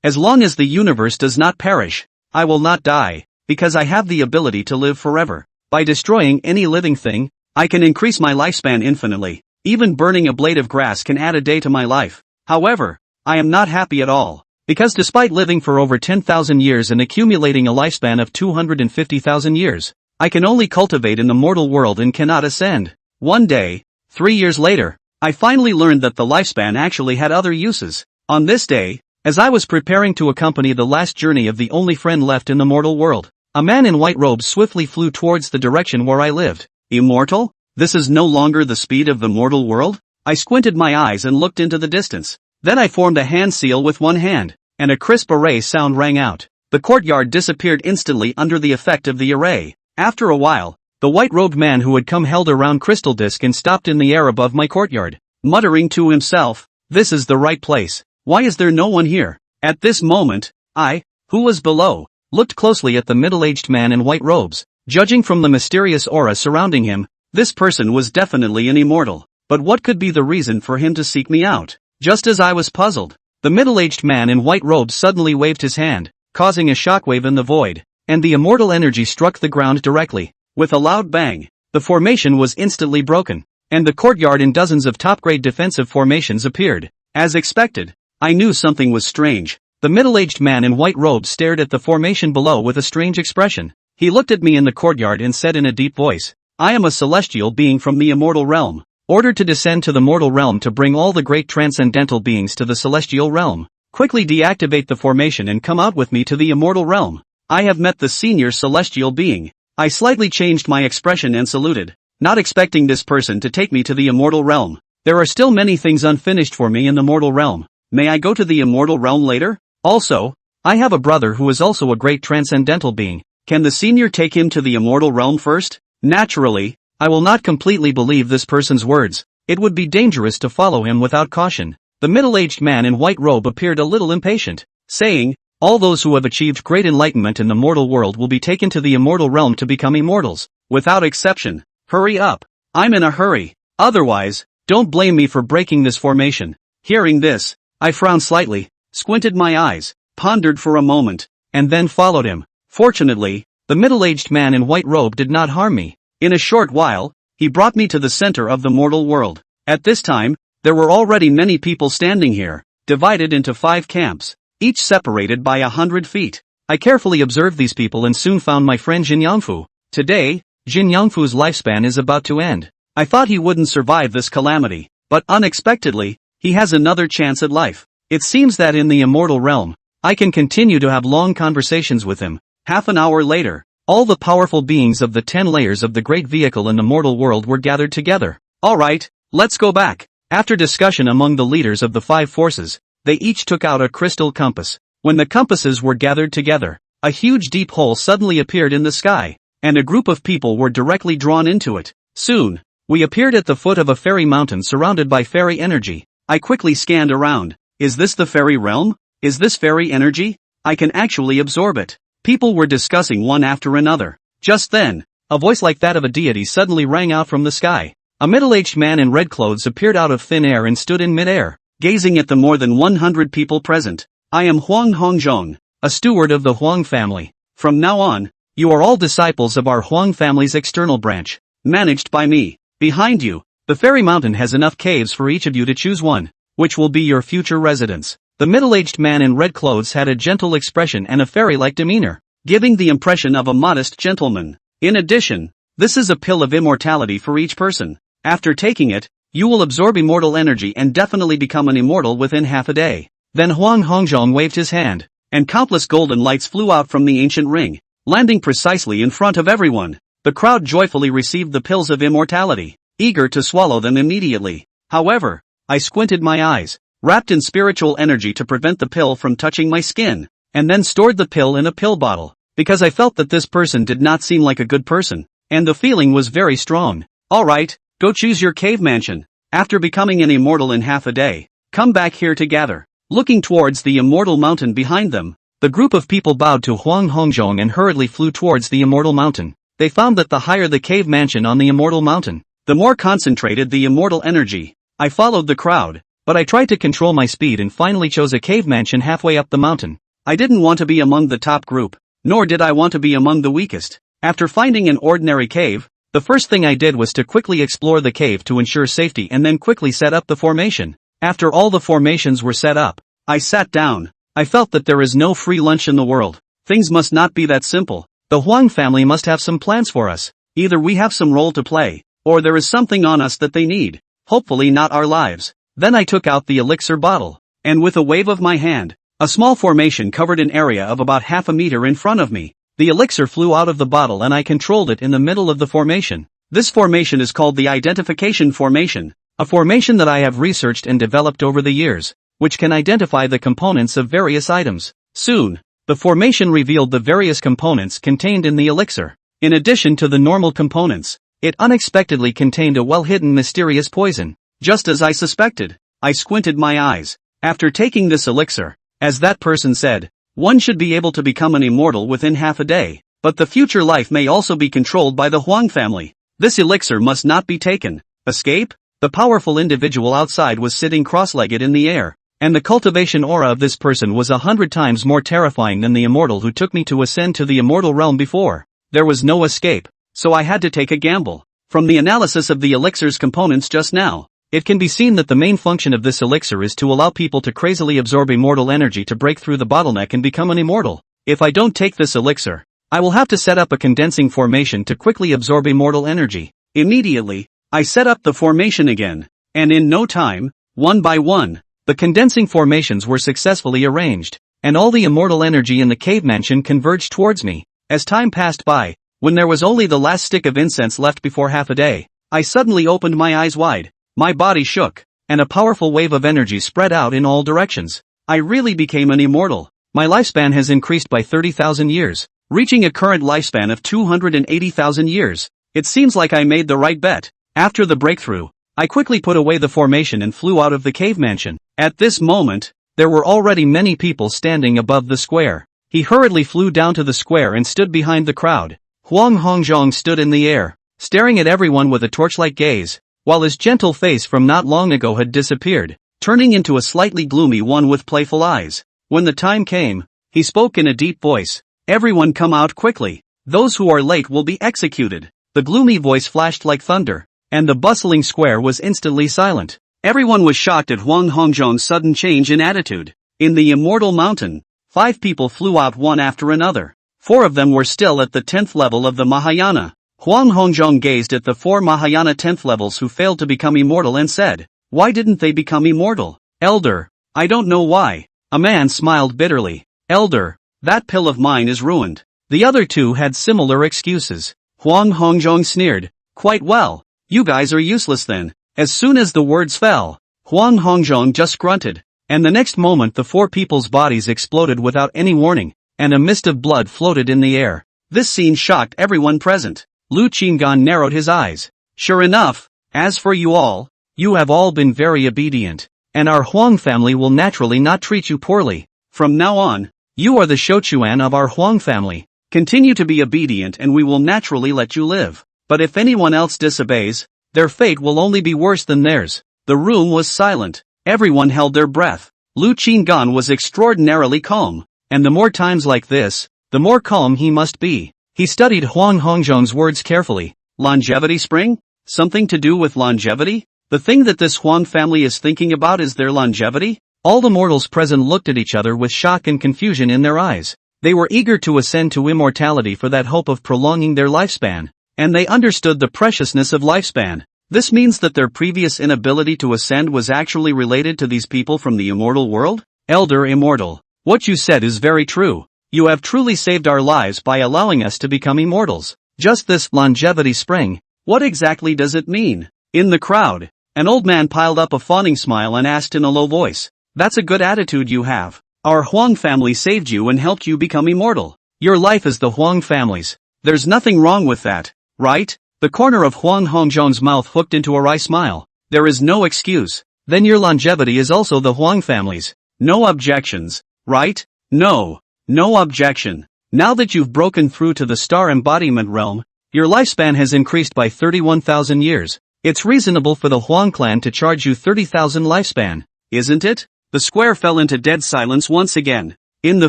As long as the universe does not perish, I will not die, because I have the ability to live forever. By destroying any living thing, I can increase my lifespan infinitely. Even burning a blade of grass can add a day to my life. However, I am not happy at all, because despite living for over 10,000 years and accumulating a lifespan of 250,000 years, I can only cultivate in the mortal world and cannot ascend. One day, 3 years later, I finally learned that the lifespan actually had other uses. On this day, as I was preparing to accompany the last journey of the only friend left in the mortal world, a man in white robes swiftly flew towards the direction where I lived. Immortal? This is no longer the speed of the mortal world? I squinted my eyes and looked into the distance. Then I formed a hand seal with one hand, and a crisp array sound rang out. The courtyard disappeared instantly under the effect of the array. After a while, the white-robed man who had come held a round crystal disc and stopped in the air above my courtyard, muttering to himself, "This is the right place. Why is there no one here?" At this moment, I, who was below, looked closely at the middle-aged man in white robes. Judging from the mysterious aura surrounding him, this person was definitely an immortal. But what could be the reason for him to seek me out? Just as I was puzzled, the middle-aged man in white robes suddenly waved his hand, causing a shockwave in the void, and the immortal energy struck the ground directly. With a loud bang, the formation was instantly broken, and the courtyard in dozens of top-grade defensive formations appeared. As expected, I knew something was strange. The middle-aged man in white robes stared at the formation below with a strange expression. He looked at me in the courtyard and said in a deep voice, "I am a celestial being from the immortal realm, ordered to descend to the mortal realm to bring all the great transcendental beings to the celestial realm. Quickly deactivate the formation and come out with me to the immortal realm. I have met the senior celestial being." I slightly changed my expression and saluted, not expecting this person to take me to the immortal realm. There are still many things unfinished for me in the mortal realm. May I go to the immortal realm later? Also, I have a brother who is also a great transcendental being. Can the senior take him to the immortal realm first? Naturally, I will not completely believe this person's words. It would be dangerous to follow him without caution. The middle-aged man in white robe appeared a little impatient, saying, "All those who have achieved great enlightenment in the mortal world will be taken to the immortal realm to become immortals, without exception. Hurry up. I'm in a hurry. Otherwise, don't blame me for breaking this formation." Hearing this, I frowned slightly, squinted my eyes, pondered for a moment, and then followed him. Fortunately, the middle-aged man in white robe did not harm me. In a short while, he brought me to the center of the mortal world. At this time, there were already many people standing here, divided into 5 camps, each separated by 100 feet. I carefully observed these people and soon found my friend Jin Yangfu. Today, Jin Yangfu's lifespan is about to end. I thought he wouldn't survive this calamity, but unexpectedly, he has another chance at life. It seems that in the immortal realm, I can continue to have long conversations with him. Half an hour later, all the powerful beings of the 10 layers of the great vehicle in the mortal world were gathered together. Alright, let's go back. After discussion among the leaders of the 5 forces, they each took out a crystal compass. When the compasses were gathered together, a huge deep hole suddenly appeared in the sky, and a group of people were directly drawn into it. Soon, we appeared at the foot of a fairy mountain surrounded by fairy energy. I quickly scanned around. Is this the fairy realm? Is this fairy energy? I can actually absorb it. People were discussing one after another. Just then, a voice like that of a deity suddenly rang out from the sky. A middle-aged man in red clothes appeared out of thin air and stood in mid-air, gazing at the more than 100 people present. "I am Huang Hongzhong, a steward of the Huang family. From now on, you are all disciples of our Huang family's external branch, managed by me. Behind you, the fairy mountain has enough caves for each of you to choose one, which will be your future residence." The middle-aged man in red clothes had a gentle expression and a fairy-like demeanor, giving the impression of a modest gentleman. In addition, this is a pill of immortality for each person. After taking it, you will absorb immortal energy and definitely become an immortal within half a day. Then Huang Hongzhong waved his hand, and countless golden lights flew out from the ancient ring, landing precisely in front of everyone. The crowd joyfully received the pills of immortality, eager to swallow them immediately. However, I squinted my eyes, wrapped in spiritual energy to prevent the pill from touching my skin, and then stored the pill in a pill bottle, because I felt that this person did not seem like a good person, and the feeling was very strong. Alright, go choose your cave mansion. After becoming an immortal in half a day, come back here to gather. Looking towards the immortal mountain behind them, the group of people bowed to Huang Hongzhong and hurriedly flew towards the immortal mountain. They found that the higher the cave mansion on the immortal mountain, the more concentrated the immortal energy. I followed the crowd, but I tried to control my speed and finally chose a cave mansion halfway up the mountain. I didn't want to be among the top group, nor did I want to be among the weakest. After finding an ordinary cave, the first thing I did was to quickly explore the cave to ensure safety and then quickly set up the formation. After all the formations were set up, I sat down. I felt that there is no free lunch in the world. Things must not be that simple. The Huang family must have some plans for us. Either we have some role to play, or there is something on us that they need. Hopefully not our lives. Then I took out the elixir bottle, and with a wave of my hand, a small formation covered an area of about half a meter in front of me. The elixir flew out of the bottle and I controlled it in the middle of the formation. This formation is called the identification formation, a formation that I have researched and developed over the years, which can identify the components of various items. Soon, the formation revealed the various components contained in the elixir. In addition to the normal components, it unexpectedly contained a well-hidden mysterious poison. Just as I suspected, I squinted my eyes. After taking this elixir, as that person said, one should be able to become an immortal within half a day, but the future life may also be controlled by the Huang family. This elixir must not be taken. Escape? The powerful individual outside was sitting cross-legged in the air, and the cultivation aura of this person was 100 times more terrifying than the immortal who took me to ascend to the immortal realm before. There was no escape, so I had to take a gamble. From the analysis of the elixir's components just now, it can be seen that the main function of this elixir is to allow people to crazily absorb immortal energy to break through the bottleneck and become an immortal. If I don't take this elixir, I will have to set up a condensing formation to quickly absorb immortal energy. Immediately, I set up the formation again, and in no time, one by one, the condensing formations were successfully arranged, and all the immortal energy in the cave mansion converged towards me. As time passed by, when there was only the last stick of incense left before half a day, I suddenly opened my eyes wide. My body shook, and a powerful wave of energy spread out in all directions. I really became an immortal. My lifespan has increased by 30,000 years, reaching a current lifespan of 280,000 years. It seems like I made the right bet. After the breakthrough, I quickly put away the formation and flew out of the cave mansion. At this moment, there were already many people standing above the square. He hurriedly flew down to the square and stood behind the crowd. Huang Hongzhong stood in the air, staring at everyone with a torch-like gaze, while his gentle face from not long ago had disappeared, turning into a slightly gloomy one with playful eyes. When the time came, he spoke in a deep voice. Everyone come out quickly. Those who are late will be executed. The gloomy voice flashed like thunder, and the bustling square was instantly silent. Everyone was shocked at Huang Hongzhong's sudden change in attitude. In the Immortal Mountain, 5 people flew out one after another. 4 of them were still at the 10th level of the Mahayana. Huang Hongzhong gazed at the 4 Mahayana 10th levels who failed to become immortal and said, "Why didn't they become immortal?" "Elder, I don't know why." A man smiled bitterly. "Elder, that pill of mine is ruined." The other 2 had similar excuses. Huang Hongzhong sneered, "Quite well. You guys are useless then." As soon as the words fell, Huang Hongzhong just grunted, and the next moment the 4 people's bodies exploded without any warning, and a mist of blood floated in the air. This scene shocked everyone present. Lu Qinggan narrowed his eyes. "Sure enough, as for you all, you have all been very obedient, and our Huang family will naturally not treat you poorly. From now on, you are the Shouchuan of our Huang family. Continue to be obedient and we will naturally let you live. But if anyone else disobeys, their fate will only be worse than theirs." The room was silent. Everyone held their breath. Lu Qinggan was extraordinarily calm, and the more times like this, the more calm he must be. He studied Huang Hongzhong's words carefully. Longevity spring? Something to do with longevity? The thing that this Huang family is thinking about is their longevity? All the mortals present looked at each other with shock and confusion in their eyes. They were eager to ascend to immortality for that hope of prolonging their lifespan, and they understood the preciousness of lifespan. This means that their previous inability to ascend was actually related to these people from the immortal world? Elder Immortal, what you said is very true. You have truly saved our lives by allowing us to become immortals. Just this longevity spring, what exactly does it mean? In the crowd, an old man piled up a fawning smile and asked in a low voice, "That's a good attitude you have. Our Huang family saved you and helped you become immortal. Your life is the Huang family's. There's nothing wrong with that, right?" The corner of Huang Hongzhong's mouth hooked into a wry smile. "There is no excuse. Then your longevity is also the Huang family's. No objections, right?" "No. No objection. Now that you've broken through to the star embodiment realm, your lifespan has increased by 31,000 years. It's reasonable for the Huang clan to charge you 30,000 lifespan. isn't it? The square fell into dead silence once again. In the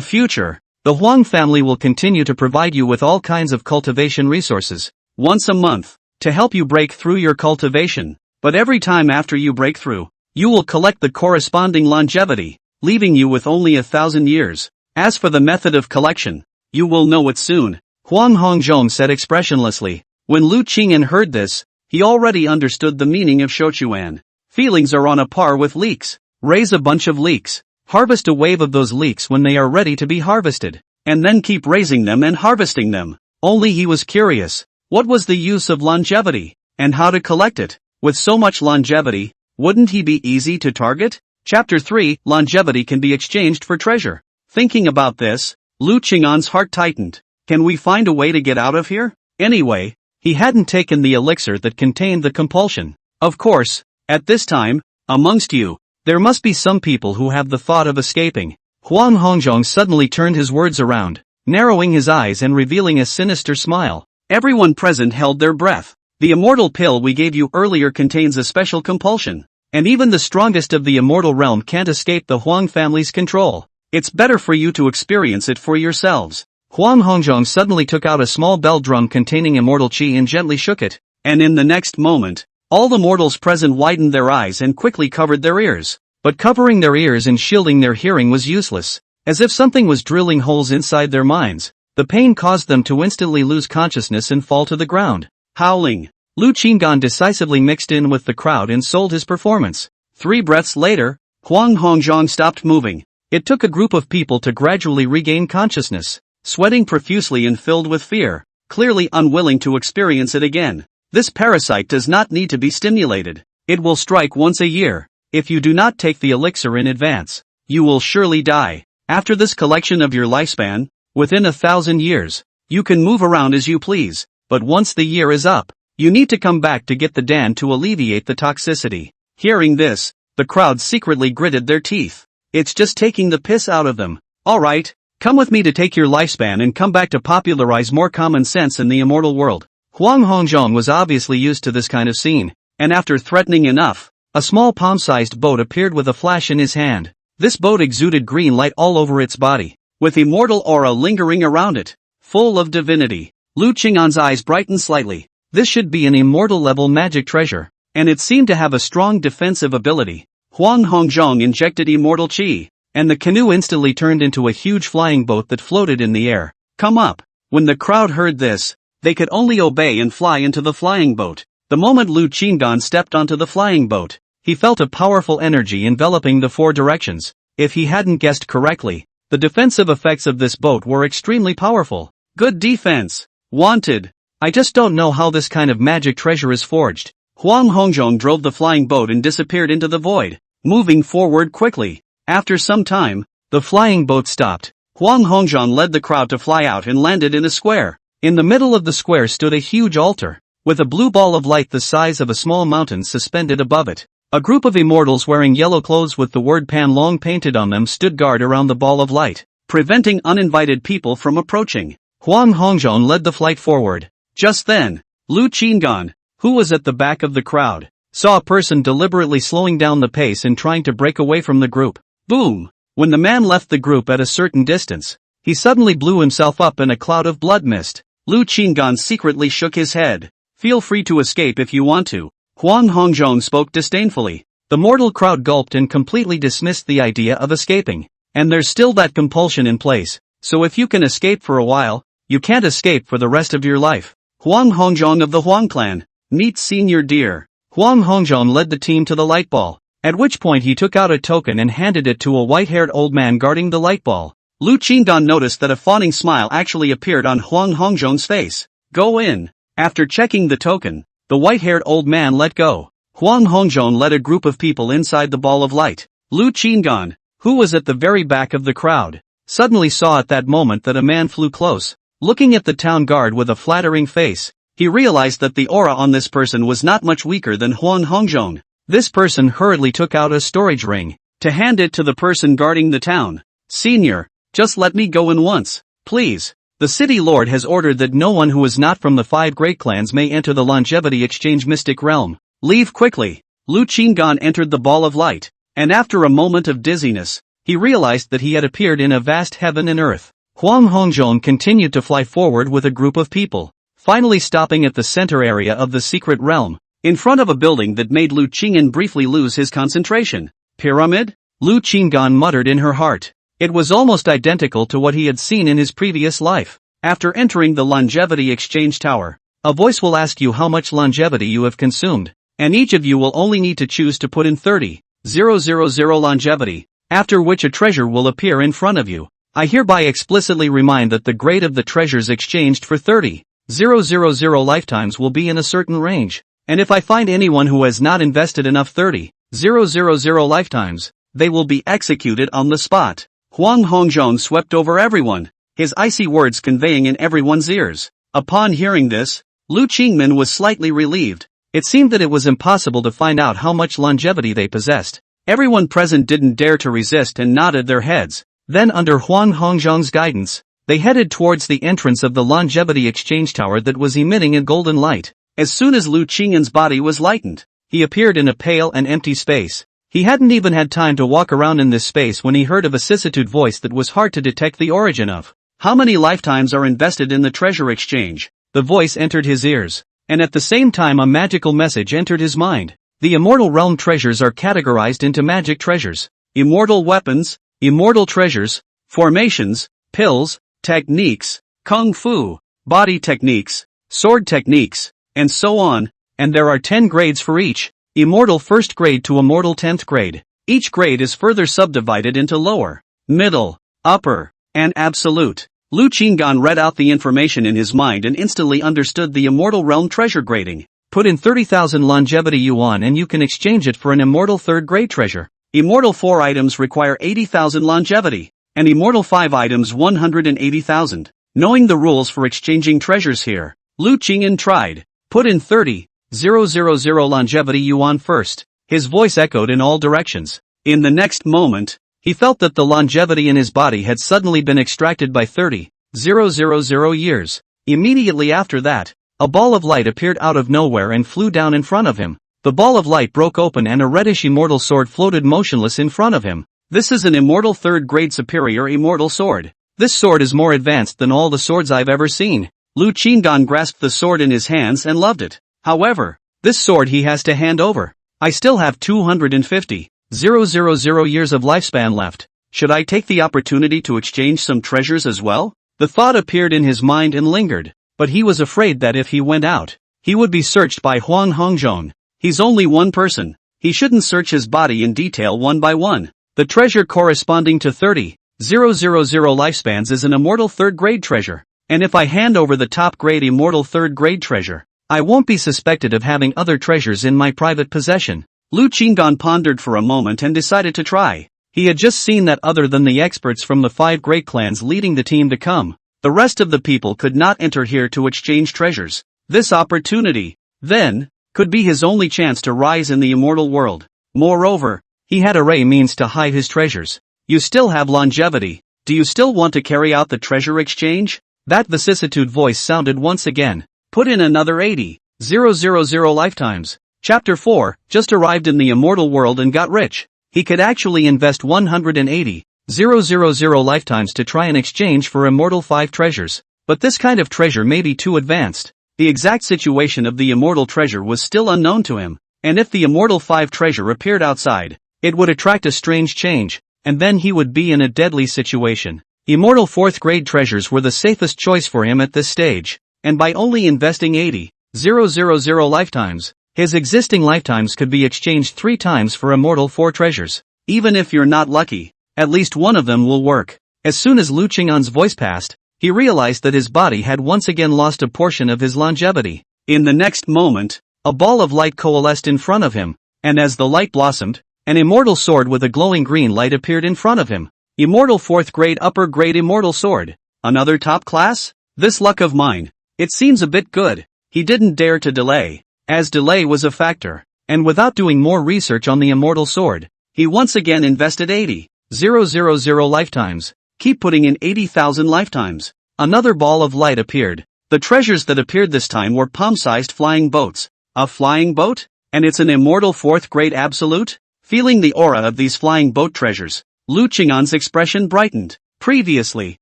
future, the Huang family will continue to provide you with all kinds of cultivation resources, once a month, to help you break through your cultivation. But every time after you break through, you will collect the corresponding longevity, leaving you with only 1,000 years. As for the method of collection, you will know it soon, Huang Hongzhong said expressionlessly. When Lu Qing'an heard this, he already understood the meaning of Shochuan. Feelings are on a par with leeks. Raise a bunch of leeks, harvest a wave of those leeks when they are ready to be harvested, and then keep raising them and harvesting them. Only he was curious, what was the use of longevity, and how to collect it? With so much longevity, wouldn't he be easy to target? Chapter 3, Longevity can be exchanged for treasure. Thinking about this, Lu Qing'an's heart tightened. Can we find a way to get out of here? Anyway, he hadn't taken the elixir that contained the compulsion. Of course, at this time, amongst you, there must be some people who have the thought of escaping. Huang Hongzhong suddenly turned his words around, narrowing his eyes and revealing a sinister smile. Everyone present held their breath. The immortal pill we gave you earlier contains a special compulsion, and even the strongest of the immortal realm can't escape the Huang family's control. It's better for you to experience it for yourselves. Huang Hongzhong suddenly took out a small bell drum containing immortal qi and gently shook it, and in the next moment, all the mortals present widened their eyes and quickly covered their ears. But covering their ears and shielding their hearing was useless. As if something was drilling holes inside their minds, the pain caused them to instantly lose consciousness and fall to the ground. Howling, Lu Qing'an decisively mixed in with the crowd and sold his performance. 3 breaths later, Huang Hongzhong stopped moving. It took a group of people to gradually regain consciousness, sweating profusely and filled with fear, clearly unwilling to experience it again. This parasite does not need to be stimulated. It will strike once a year. If you do not take the elixir in advance, you will surely die. After this collection of your lifespan, within 1,000 years, you can move around as you please, but once the year is up, you need to come back to get the Dan to alleviate the toxicity. Hearing this, the crowd secretly gritted their teeth. It's just taking the piss out of them. Alright, come with me to take your lifespan and come back to popularize more common sense in the immortal world. Huang Hongzhong was obviously used to this kind of scene, and after threatening enough, a small palm-sized boat appeared with a flash in his hand. This boat exuded green light all over its body, with immortal aura lingering around it, full of divinity. Lu Qing'an's eyes brightened slightly. This should be an immortal-level magic treasure, and it seemed to have a strong defensive ability. Huang Hongzhong injected immortal qi, and the canoe instantly turned into a huge flying boat that floated in the air. Come up! When the crowd heard this, they could only obey and fly into the flying boat. The moment Lu Qing'an stepped onto the flying boat, he felt a powerful energy enveloping the 4 directions. If he hadn't guessed correctly, the defensive effects of this boat were extremely powerful. Good defense. Wanted. I just don't know how this kind of magic treasure is forged. Huang Hongzhong drove the flying boat and disappeared into the void, moving forward quickly. After some time, the flying boat stopped. Huang Hongzhong led the crowd to fly out and landed in a square. In the middle of the square stood a huge altar, with a blue ball of light the size of a small mountain suspended above it. A group of immortals wearing yellow clothes with the word Pan Long painted on them stood guard around the ball of light, preventing uninvited people from approaching. Huang Hongzhong led the flight forward. Just then, Lu Qing'an, who was at the back of the crowd, saw a person deliberately slowing down the pace and trying to break away from the group. Boom! When the man left the group at a certain distance, he suddenly blew himself up in a cloud of blood mist. Lu Qing'an secretly shook his head. Feel free to escape if you want to. Huang Hongzhong spoke disdainfully. The mortal crowd gulped and completely dismissed the idea of escaping. And there's still that compulsion in place, so if you can escape for a while, you can't escape for the rest of your life. Huang Hongzhong of the Huang clan, meet Senior Deer. Huang Hongzhong led the team to the light ball, at which point he took out a token and handed it to a white-haired old man guarding the light ball. Lu Qing'an noticed that a fawning smile actually appeared on Huang Hongzhong's face. Go in. After checking the token, the white-haired old man let go. Huang Hongzhong led a group of people inside the ball of light. Lu Qing'an, who was at the very back of the crowd, suddenly saw at that moment that a man flew close. Looking at the town guard with a flattering face, he realized that the aura on this person was not much weaker than Huang Hongzhong. This person hurriedly took out a storage ring, to hand it to the person guarding the town. Senior, just let me go in once, please. The city lord has ordered that no one who is not from the 5 great clans may enter the longevity exchange mystic realm. Leave quickly. Lu Qing'an entered the ball of light, and after a moment of dizziness, he realized that he had appeared in a vast heaven and earth. Huang Hongzhong continued to fly forward with a group of people, finally stopping at the center area of the secret realm, in front of a building that made Lu Qingyan briefly lose his concentration. Pyramid? Lu Qinggan muttered in her heart. It was almost identical to what he had seen in his previous life. After entering the longevity exchange tower, a voice will ask you how much longevity you have consumed, and each of you will only need to choose to put in 30,000 longevity, after which a treasure will appear in front of you. I hereby explicitly remind that the grade of the treasures exchanged for 30,000 lifetimes will be in a certain range, and if I find anyone who has not invested enough 30,000 lifetimes, they will be executed on the spot. Huang Hongzhong swept over everyone, his icy words conveying in everyone's ears. Upon hearing this, Lu Qingmin was slightly relieved. It seemed that it was impossible to find out how much longevity they possessed. Everyone present didn't dare to resist and nodded their heads. Then under Huang Hongzhong's guidance, they headed towards the entrance of the longevity exchange tower that was emitting a golden light. As soon as Lu Qingyan's body was lightened, he appeared in a pale and empty space. He hadn't even had time to walk around in this space when he heard a vicissitude voice that was hard to detect the origin of. How many lifetimes are invested in the treasure exchange? The voice entered his ears, and at the same time a magical message entered his mind. The immortal realm treasures are categorized into magic treasures, immortal weapons, immortal treasures, formations, pills, techniques, kung fu, body techniques, sword techniques, and so on, and there are 10 grades for each, immortal 1st grade to immortal 10th grade. Each grade is further subdivided into lower, middle, upper, and absolute. Lu Qinggan read out the information in his mind and instantly understood the immortal realm treasure grading. Put in 30,000 longevity yuan and you can exchange it for an immortal 3rd grade treasure. Immortal 4 items require 80,000 longevity, and immortal 5 items 180,000. Knowing the rules for exchanging treasures here, Lu Qingyan tried. Put in 30,000 longevity yuan first. His voice echoed in all directions. In the next moment, he felt that the longevity in his body had suddenly been extracted by 30,000 years. Immediately after that, a ball of light appeared out of nowhere and flew down in front of him. The ball of light broke open and a reddish immortal sword floated motionless in front of him. This is an immortal 3rd grade superior immortal sword. This sword is more advanced than all the swords I've ever seen. Lu Qinggan grasped the sword in his hands and loved it. However, this sword he has to hand over. I still have 250,000 years of lifespan left. Should I take the opportunity to exchange some treasures as well? The thought appeared in his mind and lingered, but he was afraid that if he went out, he would be searched by Huang Hongzhong. He's only one person. He shouldn't search his body in detail one by one. The treasure corresponding to 30,000 lifespans is an immortal 3rd grade treasure, and if I hand over the top grade immortal 3rd grade treasure, I won't be suspected of having other treasures in my private possession. Lu Qinggan pondered for a moment and decided to try. He had just seen that other than the experts from the 5 great clans leading the team to come, the rest of the people could not enter here to exchange treasures. This opportunity, then, could be his only chance to rise in the immortal world. Moreover, he had array means to hide his treasures. You still have longevity. Do you still want to carry out the treasure exchange? That vicissitude voice sounded once again. Put in another 80,000 lifetimes. Chapter 4, just arrived in the immortal world and got rich. He could actually invest 180,000 lifetimes to try and exchange for immortal 5 treasures. But this kind of treasure may be too advanced. The exact situation of the immortal treasure was still unknown to him, and if the immortal 5 treasure appeared outside, it would attract a strange change, and then he would be in a deadly situation. Immortal 4th grade treasures were the safest choice for him at this stage, and by only investing 80,000 lifetimes, his existing lifetimes could be exchanged 3 times for immortal 4 treasures. Even if you're not lucky, at least one of them will work. As soon as Lu Qingyan's voice passed, he realized that his body had once again lost a portion of his longevity. In the next moment, a ball of light coalesced in front of him, and as the light blossomed, an immortal sword with a glowing green light appeared in front of him. Immortal 4th grade upper grade immortal sword. Another top class? This luck of mine. It seems a bit good. He didn't dare to delay, as delay was a factor, and without doing more research on the immortal sword, he once again invested 80,000 lifetimes. Keep putting in 80,000 lifetimes. Another ball of light appeared. The treasures that appeared this time were palm-sized flying boats. A flying boat? And it's an immortal 4th grade absolute? Feeling the aura of these flying boat treasures, Lu Qing'an's expression brightened. Previously,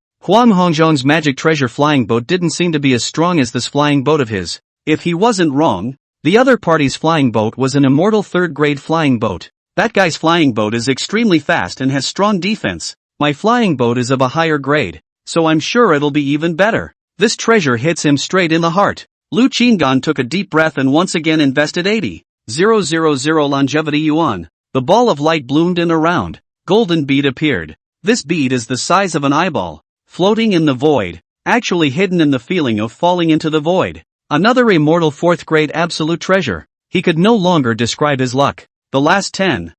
Huang Hongzhong's magic treasure flying boat didn't seem to be as strong as this flying boat of his. If he wasn't wrong, the other party's flying boat was an immortal third-grade flying boat. That guy's flying boat is extremely fast and has strong defense. My flying boat is of a higher grade, so I'm sure it'll be even better. This treasure hits him straight in the heart. Lu Qing'an took a deep breath and once again invested 80,000 longevity yuan. The ball of light bloomed in a round, golden bead appeared. This bead is the size of an eyeball, floating in the void, actually hidden in the feeling of falling into the void. Another immortal fourth-grade absolute treasure. He could no longer describe his luck. The last 10,000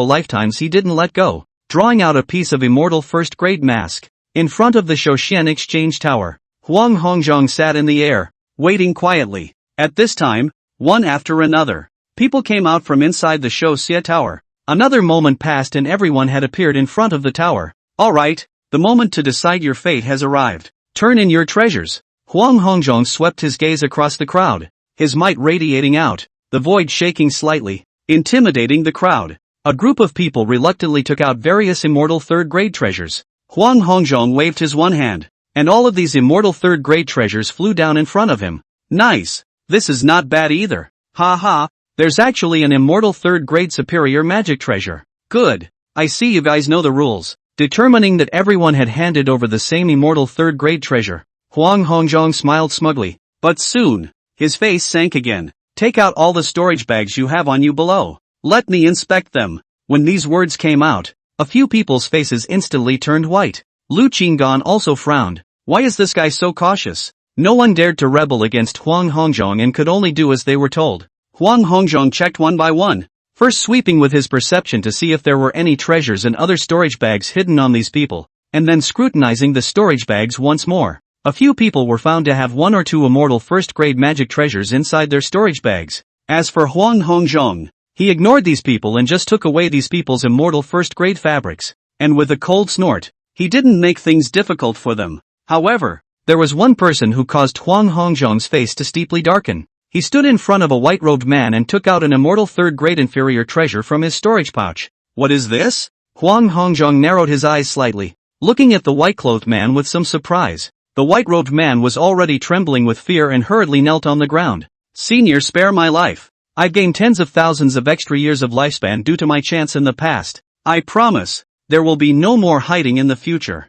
lifetimes he didn't let go, drawing out a piece of immortal first-grade mask. In front of the Shouxian exchange tower, Huang Hongzhong sat in the air, waiting quietly. At this time, one after another, people came out from inside the Shouxia tower. Another moment passed and everyone had appeared in front of the tower. Alright, the moment to decide your fate has arrived. Turn in your treasures. Huang Hongzhong swept his gaze across the crowd, his might radiating out, the void shaking slightly, intimidating the crowd. A group of people reluctantly took out various immortal third-grade treasures. Huang Hongzhong waved his one hand, and all of these immortal third-grade treasures flew down in front of him. Nice! This is not bad either. Ha ha, there's actually an immortal third-grade superior magic treasure. Good. I see you guys know the rules. Determining that everyone had handed over the same immortal third-grade treasure, Huang Hongzhong smiled smugly. But soon, his face sank again. Take out all the storage bags you have on you below. Let me inspect them. When these words came out, a few people's faces instantly turned white. Lu Qing'an also frowned. Why is this guy so cautious? No one dared to rebel against Huang Hongzhong and could only do as they were told. Huang Hongzhong checked one by one, first sweeping with his perception to see if there were any treasures and other storage bags hidden on these people, and then scrutinizing the storage bags once more. A few people were found to have one or two immortal first-grade magic treasures inside their storage bags. As for Huang Hongzhong, he ignored these people and just took away these people's immortal first-grade fabrics, and with a cold snort, he didn't make things difficult for them. However, there was one person who caused Huang Hongzhong's face to steeply darken. He stood in front of a white-robed man and took out an immortal third-grade inferior treasure from his storage pouch. What is this? Huang Hongzhong narrowed his eyes slightly, looking at the white-clothed man with some surprise. The white-robed man was already trembling with fear and hurriedly knelt on the ground. Senior, spare my life. I've gained tens of thousands of extra years of lifespan due to my chance in the past. I promise, there will be no more hiding in the future.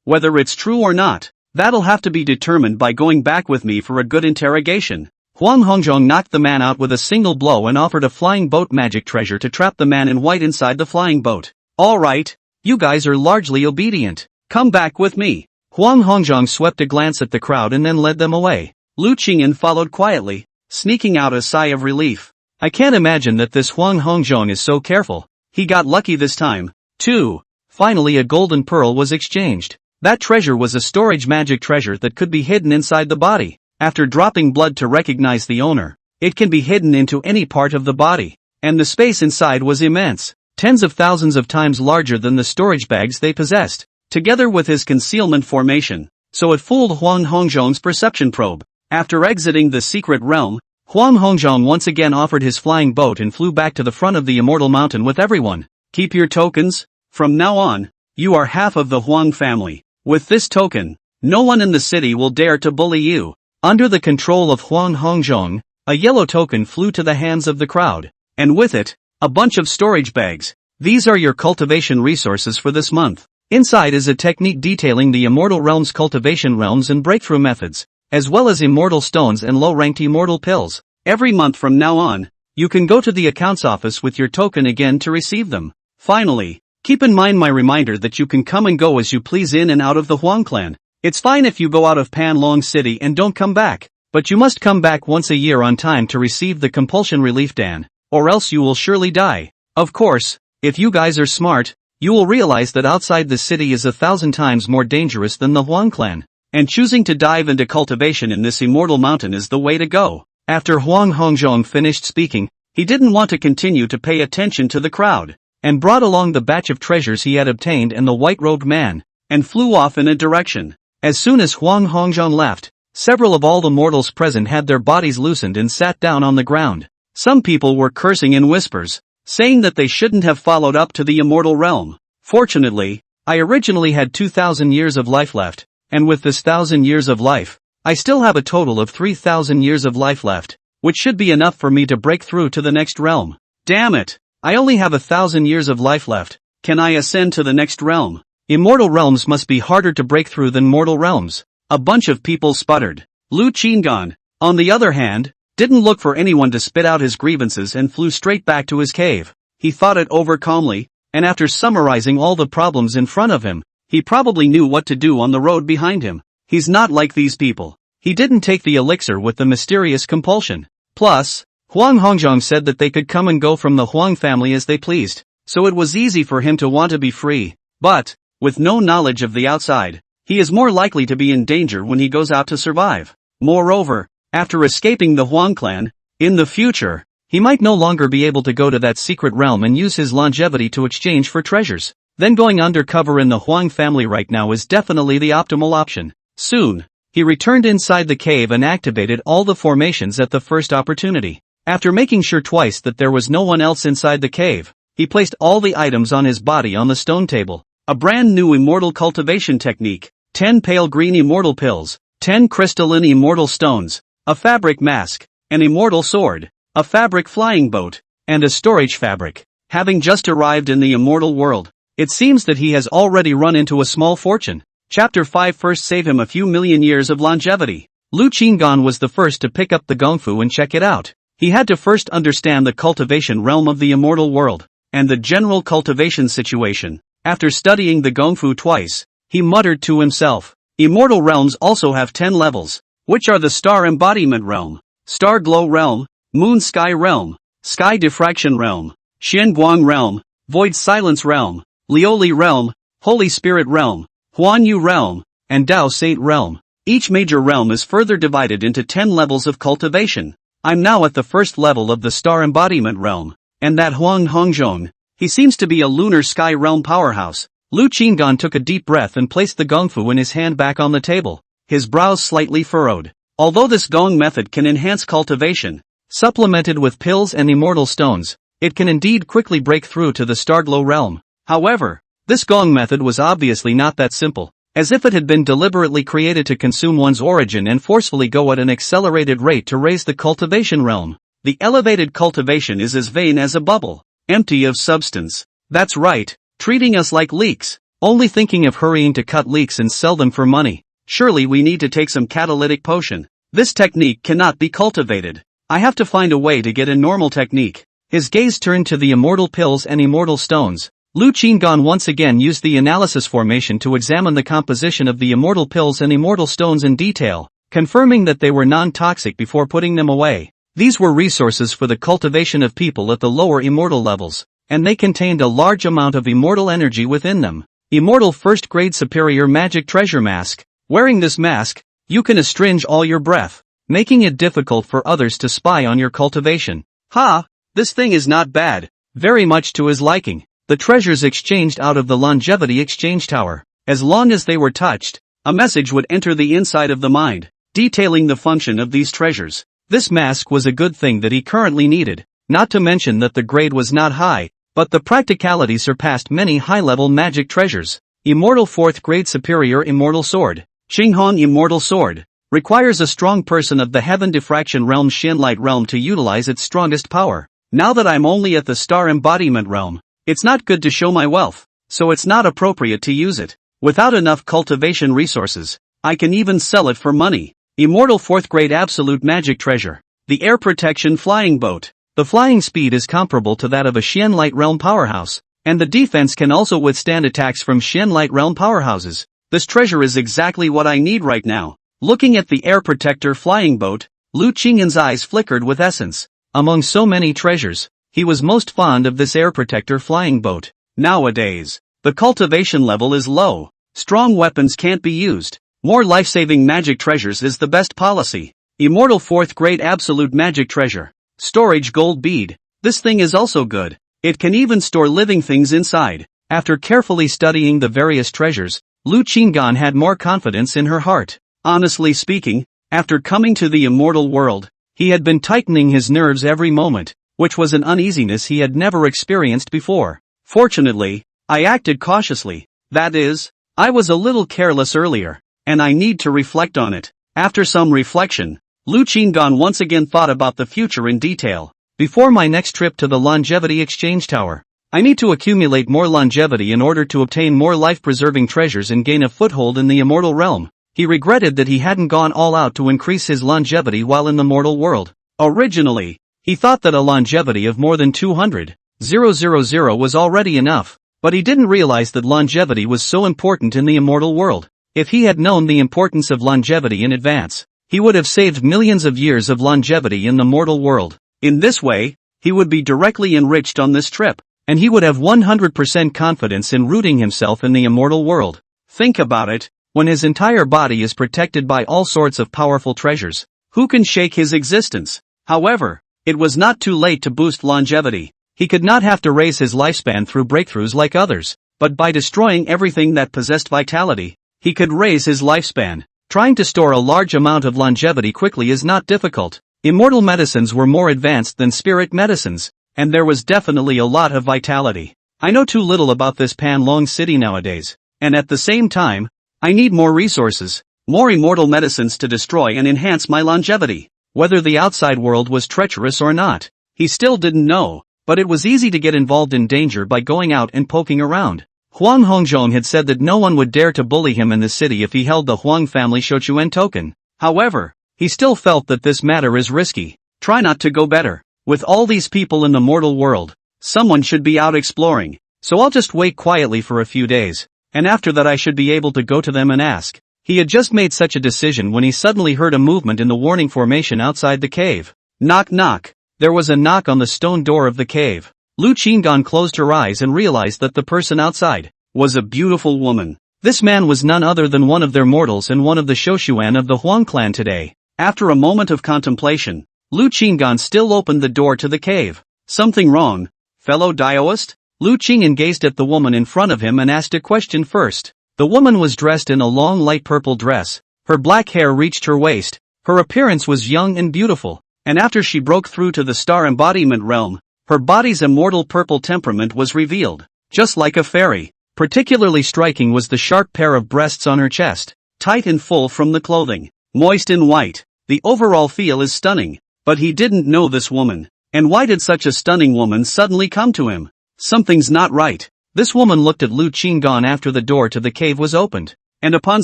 Whether it's true or not, that'll have to be determined by going back with me for a good interrogation. Huang Hongzhong knocked the man out with a single blow and offered a flying boat magic treasure to trap the man in white inside the flying boat. Alright, you guys are largely obedient. Come back with me. Huang Hongzhong swept a glance at the crowd and then led them away. Lu Qing'an followed quietly, sneaking out a sigh of relief. I can't imagine that this Huang Hongzhong is so careful. He got lucky this time, too. Finally a golden pearl was exchanged. That treasure was a storage magic treasure that could be hidden inside the body. After dropping blood to recognize the owner, it can be hidden into any part of the body. And the space inside was immense, tens of thousands of times larger than the storage bags they possessed. Together with his concealment formation, so it fooled Huang Hongzhong's perception probe. After exiting the secret realm, Huang Hongzhong once again offered his flying boat and flew back to the front of the immortal mountain with everyone. Keep your tokens. From now on, you are half of the Huang family. With this token, no one in the city will dare to bully you. Under the control of Huang Hongzhong, a yellow token flew to the hands of the crowd, and with it, a bunch of storage bags. These are your cultivation resources for this month. Inside is a technique detailing the immortal realm's cultivation realms and breakthrough methods, as well as immortal stones and low-ranked immortal pills. Every month from now on, you can go to the accounts office with your token again to receive them. Finally, keep in mind my reminder that you can come and go as you please in and out of the Huang clan. It's fine if you go out of Panlong City and don't come back, but you must come back once a year on time to receive the compulsion relief dan, or else you will surely die. Of course, if you guys are smart, you will realize that outside the city is 1,000 times more dangerous than the Huang clan, and choosing to dive into cultivation in this immortal mountain is the way to go. After Huang Hongzhong finished speaking, he didn't want to continue to pay attention to the crowd, and brought along the batch of treasures he had obtained and the white-robed man, and flew off in a direction. As soon as Huang Hongzhong left, several of all the mortals present had their bodies loosened and sat down on the ground. Some people were cursing in whispers. saying that they shouldn't have followed up to the immortal realm. Fortunately, I originally had 2,000 years of life left, and with this 1,000 years of life, I still have a total of 3,000 years of life left, which should be enough for me to break through to the next realm. Damn it! I only have 1,000 years of life left. Can I ascend to the next realm? Immortal realms must be harder to break through than mortal realms. A bunch of people sputtered. Lu Qinggan, on the other hand, didn't look for anyone to spit out his grievances and flew straight back to his cave. He thought it over calmly, and after summarizing all the problems in front of him, he probably knew what to do on the road behind him. He's not like these people. He didn't take the elixir with the mysterious compulsion. Plus, Huang Hongzhong said that they could come and go from the Huang family as they pleased, so it was easy for him to want to be free. But, with no knowledge of the outside, he is more likely to be in danger when he goes out to survive. Moreover, after escaping the Huang clan, in the future, he might no longer be able to go to that secret realm and use his longevity to exchange for treasures. Then going undercover in the Huang family right now is definitely the optimal option. Soon, he returned inside the cave and activated all the formations at the first opportunity. After making sure twice that there was no one else inside the cave, he placed all the items on his body on the stone table. A brand new immortal cultivation technique, 10 pale green immortal pills, 10 crystalline immortal stones, a fabric mask, an immortal sword, a fabric flying boat, and a storage fabric. Having just arrived in the immortal world, it seems that he has already run into a small fortune. Chapter 5 first save him a few million years of longevity. Lu Qinggan was the first to pick up the gongfu and check it out. He had to first understand the cultivation realm of the immortal world, and the general cultivation situation. After studying the gongfu twice, he muttered to himself, immortal realms also have 10 levels, which are the star embodiment realm, star glow realm, moon sky realm, sky diffraction realm, Xian Guang realm, void silence realm, Lioli realm, holy spirit realm, Huan Yu realm, and Dao Saint realm. Each major realm is further divided into 10 levels of cultivation. I'm now at the first level of the star embodiment realm, and that Huang Hongzhong, he seems to be a lunar sky realm powerhouse. Lu Qinggan took a deep breath and placed the gongfu in his hand back on the table, his brows slightly furrowed. Although this gong method can enhance cultivation, supplemented with pills and immortal stones, it can indeed quickly break through to the starglow realm. However, this gong method was obviously not that simple, as if it had been deliberately created to consume one's origin and forcefully go at an accelerated rate to raise the cultivation realm. The elevated cultivation is as vain as a bubble, empty of substance. That's right, treating us like leeks, only thinking of hurrying to cut leeks and sell them for money. Surely we need to take some catalytic potion. This technique cannot be cultivated. I have to find a way to get a normal technique. His gaze turned to the immortal pills and immortal stones. Lu Qinggan once again used the analysis formation to examine the composition of the immortal pills and immortal stones in detail, confirming that they were non-toxic before putting them away. These were resources for the cultivation of people at the lower immortal levels, and they contained a large amount of immortal energy within them. Immortal first grade superior magic treasure mask. Wearing this mask, you can astringe all your breath, making it difficult for others to spy on your cultivation. Ha! This thing is not bad, very much to his liking. The treasures exchanged out of the longevity exchange tower. As long as they were touched, a message would enter the inside of the mind, detailing the function of these treasures. This mask was a good thing that he currently needed, not to mention that the grade was not high, but the practicality surpassed many high-level magic treasures. Immortal 4th grade superior immortal sword. Qinghong immortal sword. Requires a strong person of the heaven diffraction realm Xian light realm to utilize its strongest power. Now that I'm only at the star embodiment realm, it's not good to show my wealth, so it's not appropriate to use it. Without enough cultivation resources, I can even sell it for money. Immortal 4th grade absolute magic treasure. The air protection flying boat. The flying speed is comparable to that of a Xian light realm powerhouse, and the defense can also withstand attacks from Xian light realm powerhouses. This treasure is exactly what I need right now. Looking at the air protector flying boat, Lu Qingyan's eyes flickered with essence. Among so many treasures, he was most fond of this air protector flying boat. Nowadays, the cultivation level is low. Strong weapons can't be used. More life-saving magic treasures is the best policy. Immortal 4th grade absolute magic treasure. Storage gold bead. This thing is also good. It can even store living things inside. After carefully studying the various treasures, Lu Qinggan had more confidence in her heart. Honestly speaking, after coming to the immortal world, he had been tightening his nerves every moment. which was an uneasiness he had never experienced before. Fortunately, I acted cautiously. That is, I was a little careless earlier, and I need to reflect on it. After some reflection, Lu Qinggan once again thought about the future in detail. Before my next trip to the Longevity Exchange Tower, I need to accumulate more longevity in order to obtain more life-preserving treasures and gain a foothold in the immortal realm. He regretted that he hadn't gone all out to increase his longevity while in the mortal world. Originally, he thought that a longevity of more than 200,000 was already enough, but he didn't realize that longevity was so important in the immortal world. If he had known the importance of longevity in advance, he would have saved millions of years of longevity in the mortal world. In this way, he would be directly enriched on this trip, and he would have 100% confidence in rooting himself in the immortal world. Think about it, when his entire body is protected by all sorts of powerful treasures, who can shake his existence? However, it was not too late to boost longevity. He could not have to raise his lifespan through breakthroughs like others, but by destroying everything that possessed vitality, he could raise his lifespan. Trying to store a large amount of longevity quickly is not difficult. Immortal medicines were more advanced than spirit medicines, and there was definitely a lot of vitality. I know too little about this Panlong city nowadays, and at the same time, I need more resources, more immortal medicines to destroy and enhance my longevity. Whether the outside world was treacherous or not, he still didn't know, but it was easy to get involved in danger by going out and poking around. Huang Hongzhong had said that no one would dare to bully him in the city if he held the Huang family Shochuan token. However, he still felt that this matter is risky. Try not to go better. With all these people in the mortal world, someone should be out exploring, so I'll just wait quietly for a few days, and after that I should be able to go to them and ask. He had just made such a decision when he suddenly heard a movement in the warning formation outside the cave. Knock knock. There was a knock on the stone door of the cave. Lu Qinggan closed her eyes and realized that the person outside was a beautiful woman. This man was none other than one of their mortals and one of the Shoshuan of the Huang clan today. After a moment of contemplation, Lu Qinggan still opened the door to the cave. Something wrong, fellow Daoist? Lu Qinggan gazed at the woman in front of him and asked a question first. The woman was dressed in a long light purple dress. Her black hair reached her waist. Her appearance was young and beautiful, and after she broke through to the star embodiment realm, her body's immortal purple temperament was revealed, just like a fairy. Particularly striking was the sharp pair of breasts on her chest, tight and full from the clothing, moist and white. The overall feel is stunning, but he didn't know this woman. And why did such a stunning woman suddenly come to him? Something's not right. This woman looked at Lu Qinggan after the door to the cave was opened, and upon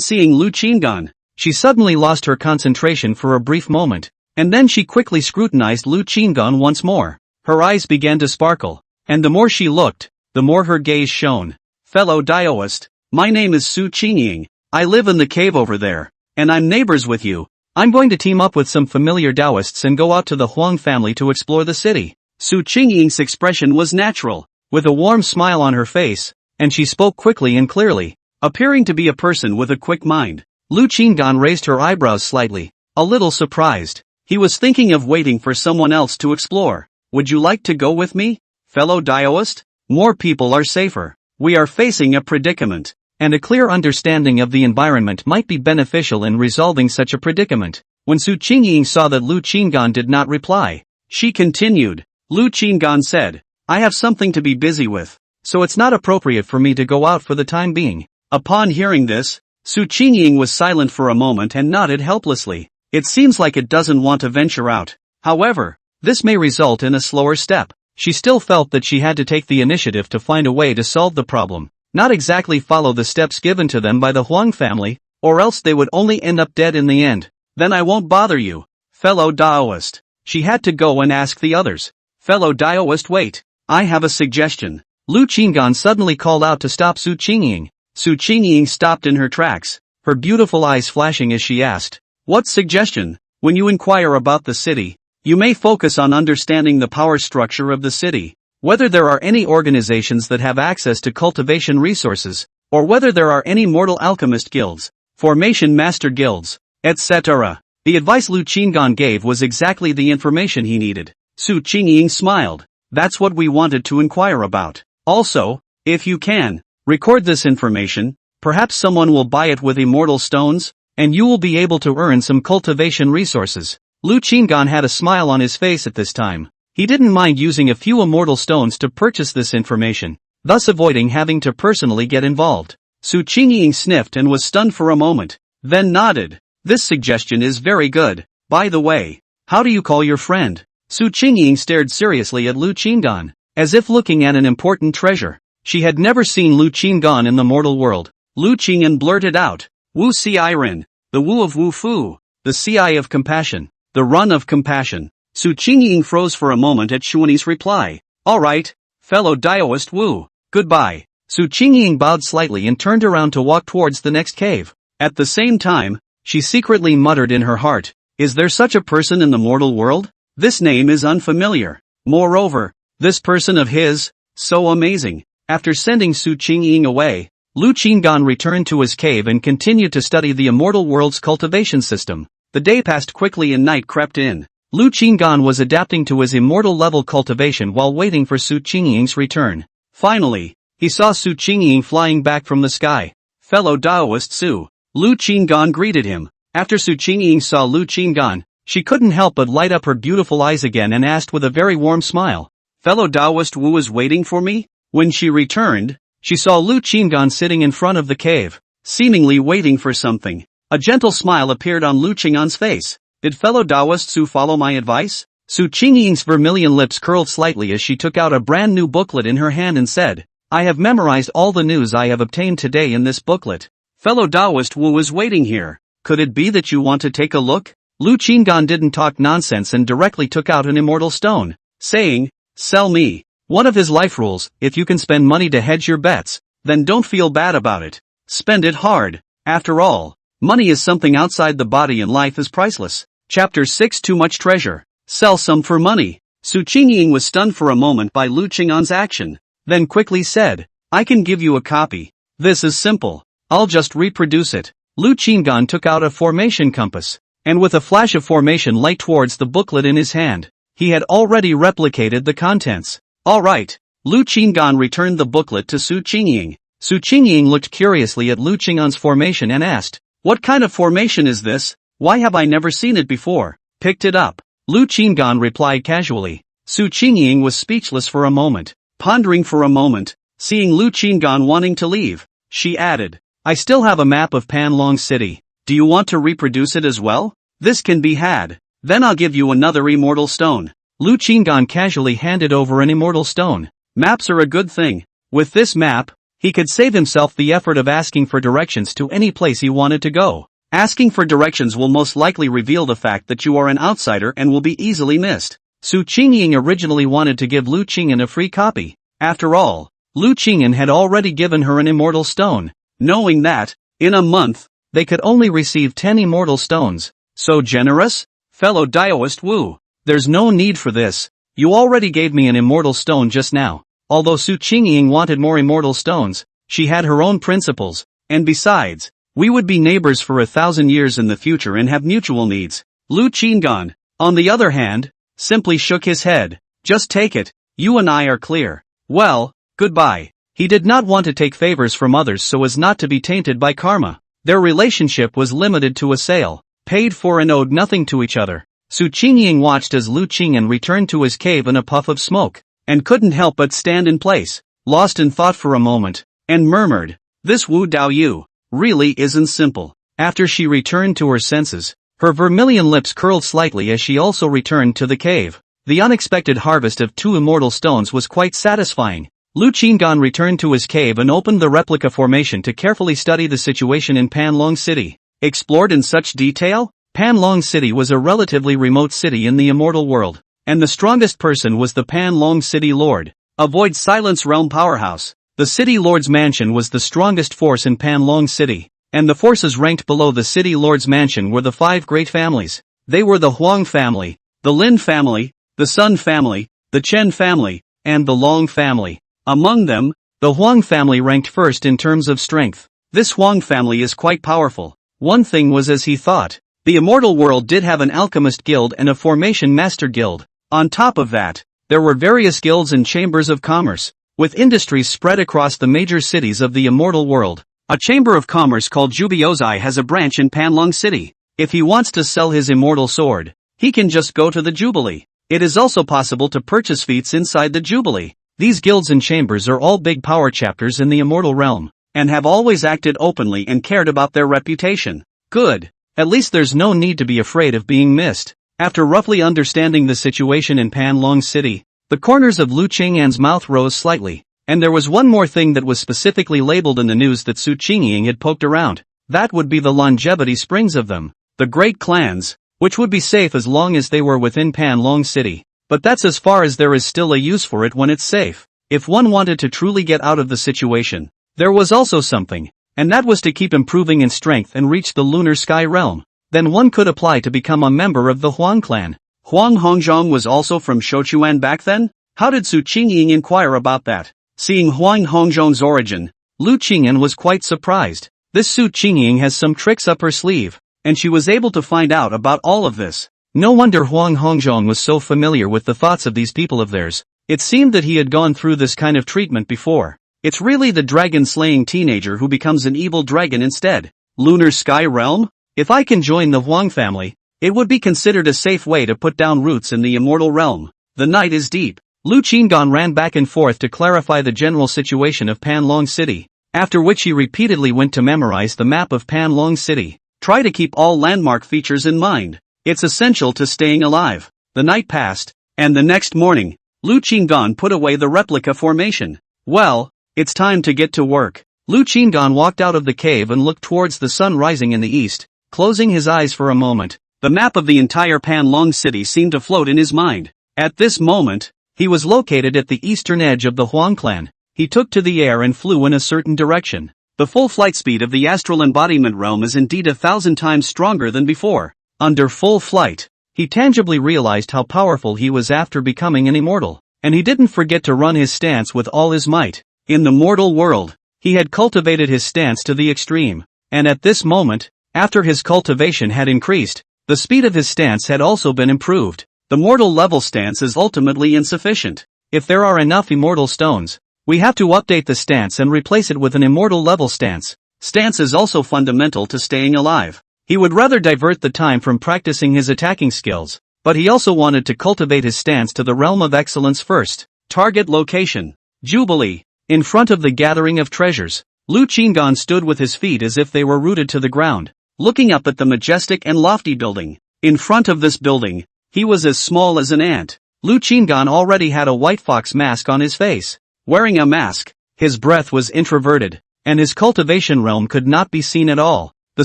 seeing Lu Qinggan, she suddenly lost her concentration for a brief moment, and then she quickly scrutinized Lu Qinggan once more. Her eyes began to sparkle, and the more she looked, the more her gaze shone. Fellow Daoist, my name is Su Qingying. I live in the cave over there, and I'm neighbors with you. I'm going to team up with some familiar Daoists and go out to the Huang family to explore the city. Su Qingying's expression was natural, with a warm smile on her face, and she spoke quickly and clearly, appearing to be a person with a quick mind. Lu Qinggan raised her eyebrows slightly, a little surprised. He was thinking of waiting for someone else to explore. Would you like to go with me, fellow Daoist? More people are safer. We are facing a predicament, and a clear understanding of the environment might be beneficial in resolving such a predicament. When Su Qingying saw that Lu Qinggan did not reply, she continued. Lu Qinggan said, I have something to be busy with, so it's not appropriate for me to go out for the time being. Upon hearing this, Su Qingying was silent for a moment and nodded helplessly. It seems like it doesn't want to venture out. However, this may result in a slower step. She still felt that she had to take the initiative to find a way to solve the problem, not exactly follow the steps given to them by the Huang family, or else they would only end up dead in the end. Then I won't bother you, fellow Daoist. She had to go and ask the others. Fellow Daoist, wait. I have a suggestion. Lu Qinggan suddenly called out to stop Su Qingying. Su Qingying stopped in her tracks, her beautiful eyes flashing as she asked, what suggestion? When you inquire about the city, you may focus on understanding the power structure of the city, whether there are any organizations that have access to cultivation resources, or whether there are any mortal alchemist guilds, formation master guilds, etc. The advice Lu Qinggan gave was exactly the information he needed. Su Qingying smiled. That's what we wanted to inquire about. Also, if you can, record this information, perhaps someone will buy it with immortal stones, and you will be able to earn some cultivation resources. Lu Qinggan had a smile on his face at this time. He didn't mind using a few immortal stones to purchase this information, thus avoiding having to personally get involved. Su Qingying sniffed and was stunned for a moment, then nodded. This suggestion is very good. By the way, how do you call your friend? Su Qingying stared seriously at Lu Qinggan, as if looking at an important treasure. She had never seen Lu Qinggan in the mortal world. Lu Qingyan blurted out, Wu Si Ren, the Wu of Wu Fu, the Si of compassion, the Run of compassion. Su Qingying froze for a moment at Xuani's reply. Alright, fellow Daoist Wu, goodbye. Su Qingying bowed slightly and turned around to walk towards the next cave. At the same time, she secretly muttered in her heart, is there such a person in the mortal world? This name is unfamiliar. Moreover, this person of his, so amazing. After sending Su Qingying away, Lu Qinggan returned to his cave and continued to study the immortal world's cultivation system. The day passed quickly and night crept in. Lu Qinggan was adapting to his immortal level cultivation while waiting for Su Qingying's return. Finally, he saw Su Qingying flying back from the sky. Fellow Daoist Su. Lu Qinggan greeted him. After Su Qingying saw Lu Qinggan, she couldn't help but light up her beautiful eyes again and asked with a very warm smile, fellow Daoist Wu is waiting for me? When she returned, she saw Lu Qinggan sitting in front of the cave, seemingly waiting for something. A gentle smile appeared on Lu Qinggan's face. Did fellow Daoist Su follow my advice? Su Qingying's vermilion lips curled slightly as she took out a brand new booklet in her hand and said, I have memorized all the news I have obtained today in this booklet. Fellow Daoist Wu is waiting here. Could it be that you want to take a look? Lu Qinggan didn't talk nonsense and directly took out an immortal stone, saying, sell me. One of his life rules, if you can spend money to hedge your bets, then don't feel bad about it. Spend it hard. After all, money is something outside the body and life is priceless. Chapter 6 Too much treasure. Sell some for money. Su Qingying was stunned for a moment by Lu Qinggan's action, then quickly said, I can give you a copy. This is simple. I'll just reproduce it. Lu Qinggan took out a formation compass, and with a flash of formation light towards the booklet in his hand, he had already replicated the contents. Alright. Lu Qinggan returned the booklet to Su Qingying. Su Qingying looked curiously at Lu Qinggan's formation and asked, what kind of formation is this? Why have I never seen it before? Picked it up. Lu Qinggan replied casually. Su Qingying was speechless for a moment, pondering for a moment, seeing Lu Qinggan wanting to leave. She added, I still have a map of Panlong City. Do you want to reproduce it as well? This can be had. Then I'll give you another immortal stone. Lu Qinggan casually handed over an immortal stone. Maps are a good thing. With this map, he could save himself the effort of asking for directions to any place he wanted to go. Asking for directions will most likely reveal the fact that you are an outsider and will be easily missed. Su Qingying originally wanted to give Lu Qingyan a free copy. After all, Lu Qingyan had already given her an immortal stone, knowing that, in a month, they could only receive 10 immortal stones. So generous? Fellow Daoist Wu, there's no need for this. You already gave me an immortal stone just now. Although Su Qingying wanted more immortal stones, she had her own principles, and besides, we would be neighbors for 1,000 years in the future and have mutual needs. Lu Qinggan, on the other hand, simply shook his head. Just take it, you and I are clear. Well, goodbye. He did not want to take favors from others so as not to be tainted by karma. Their relationship was limited to a sale, paid for and owed nothing to each other. Su Qingying watched as Lu Qingyan returned to his cave in a puff of smoke, and couldn't help but stand in place, lost in thought for a moment, and murmured, this Wu Dao Yu really isn't simple. After she returned to her senses, her vermilion lips curled slightly as she also returned to the cave. The unexpected harvest of 2 immortal stones was quite satisfying. Lu Qinggan returned to his cave and opened the replica formation to carefully study the situation in Panlong City. Explored in such detail? Panlong City was a relatively remote city in the immortal world, and the strongest person was the Panlong City Lord. Avoid Silence Realm Powerhouse. The City Lord's mansion was the strongest force in Panlong City, and the forces ranked below the City Lord's mansion were the 5 great families. They were the Huang family, the Lin family, the Sun family, the Chen family, and the Long family. Among them, the Huang family ranked first in terms of strength. This Huang family is quite powerful. One thing was as he thought. The immortal world did have an alchemist guild and a formation master guild. On top of that, there were various guilds and chambers of commerce, with industries spread across the major cities of the immortal world. A chamber of commerce called Jubiozai has a branch in Panlong City. If he wants to sell his immortal sword, he can just go to the Jubilee. It is also possible to purchase feats inside the Jubilee. These guilds and chambers are all big power chapters in the immortal realm, and have always acted openly and cared about their reputation. Good. At least there's no need to be afraid of being missed. After roughly understanding the situation in Panlong City, the corners of Lu Qing'an's mouth rose slightly, and there was one more thing that was specifically labeled in the news that Su Qingying had poked around. That would be the longevity springs of them, the great clans, which would be safe as long as they were within Panlong City. But that's as far as there is still a use for it when it's safe. If one wanted to truly get out of the situation, there was also something, and that was to keep improving in strength and reach the lunar sky realm. Then one could apply to become a member of the Huang clan. Huang Hongzhong was also from Shouchuan back then? How did Su Qingying inquire about that? Seeing Huang Hongzhong's origin, Lu Qing'an was quite surprised. This Su Qingying has some tricks up her sleeve, and she was able to find out about all of this. No wonder Huang Hongzhong was so familiar with the thoughts of these people of theirs. It seemed that he had gone through this kind of treatment before. It's really the dragon-slaying teenager who becomes an evil dragon instead. Lunar Sky Realm? If I can join the Huang family, it would be considered a safe way to put down roots in the immortal realm. The night is deep. Lu Qinggan ran back and forth to clarify the general situation of Panlong City, after which he repeatedly went to memorize the map of Panlong City. Try to keep all landmark features in mind. It's essential to staying alive. The night passed, and the next morning, Lu Qinggan put away the replica formation. Well, it's time to get to work. Lu Qinggan walked out of the cave and looked towards the sun rising in the east, closing his eyes for a moment. The map of the entire Panlong City seemed to float in his mind. At this moment, he was located at the eastern edge of the Huang clan. He took to the air and flew in a certain direction. The full flight speed of the astral embodiment realm is indeed 1,000 times stronger than before. Under full flight, he tangibly realized how powerful he was after becoming an immortal, and he didn't forget to run his stance with all his might. In the mortal world, he had cultivated his stance to the extreme, and at this moment, after his cultivation had increased, the speed of his stance had also been improved. The mortal level stance is ultimately insufficient. If there are enough immortal stones, we have to update the stance and replace it with an immortal level stance. Stance is also fundamental to staying alive. He would rather divert the time from practicing his attacking skills, but he also wanted to cultivate his stance to the realm of excellence first. Target location: Jubilee. In front of the gathering of treasures, Lu Qinggan stood with his feet as if they were rooted to the ground, looking up at the majestic and lofty building. In front of this building, he was as small as an ant. Lu Qinggan already had a white fox mask on his face. Wearing a mask, his breath was introverted, and his cultivation realm could not be seen at all. The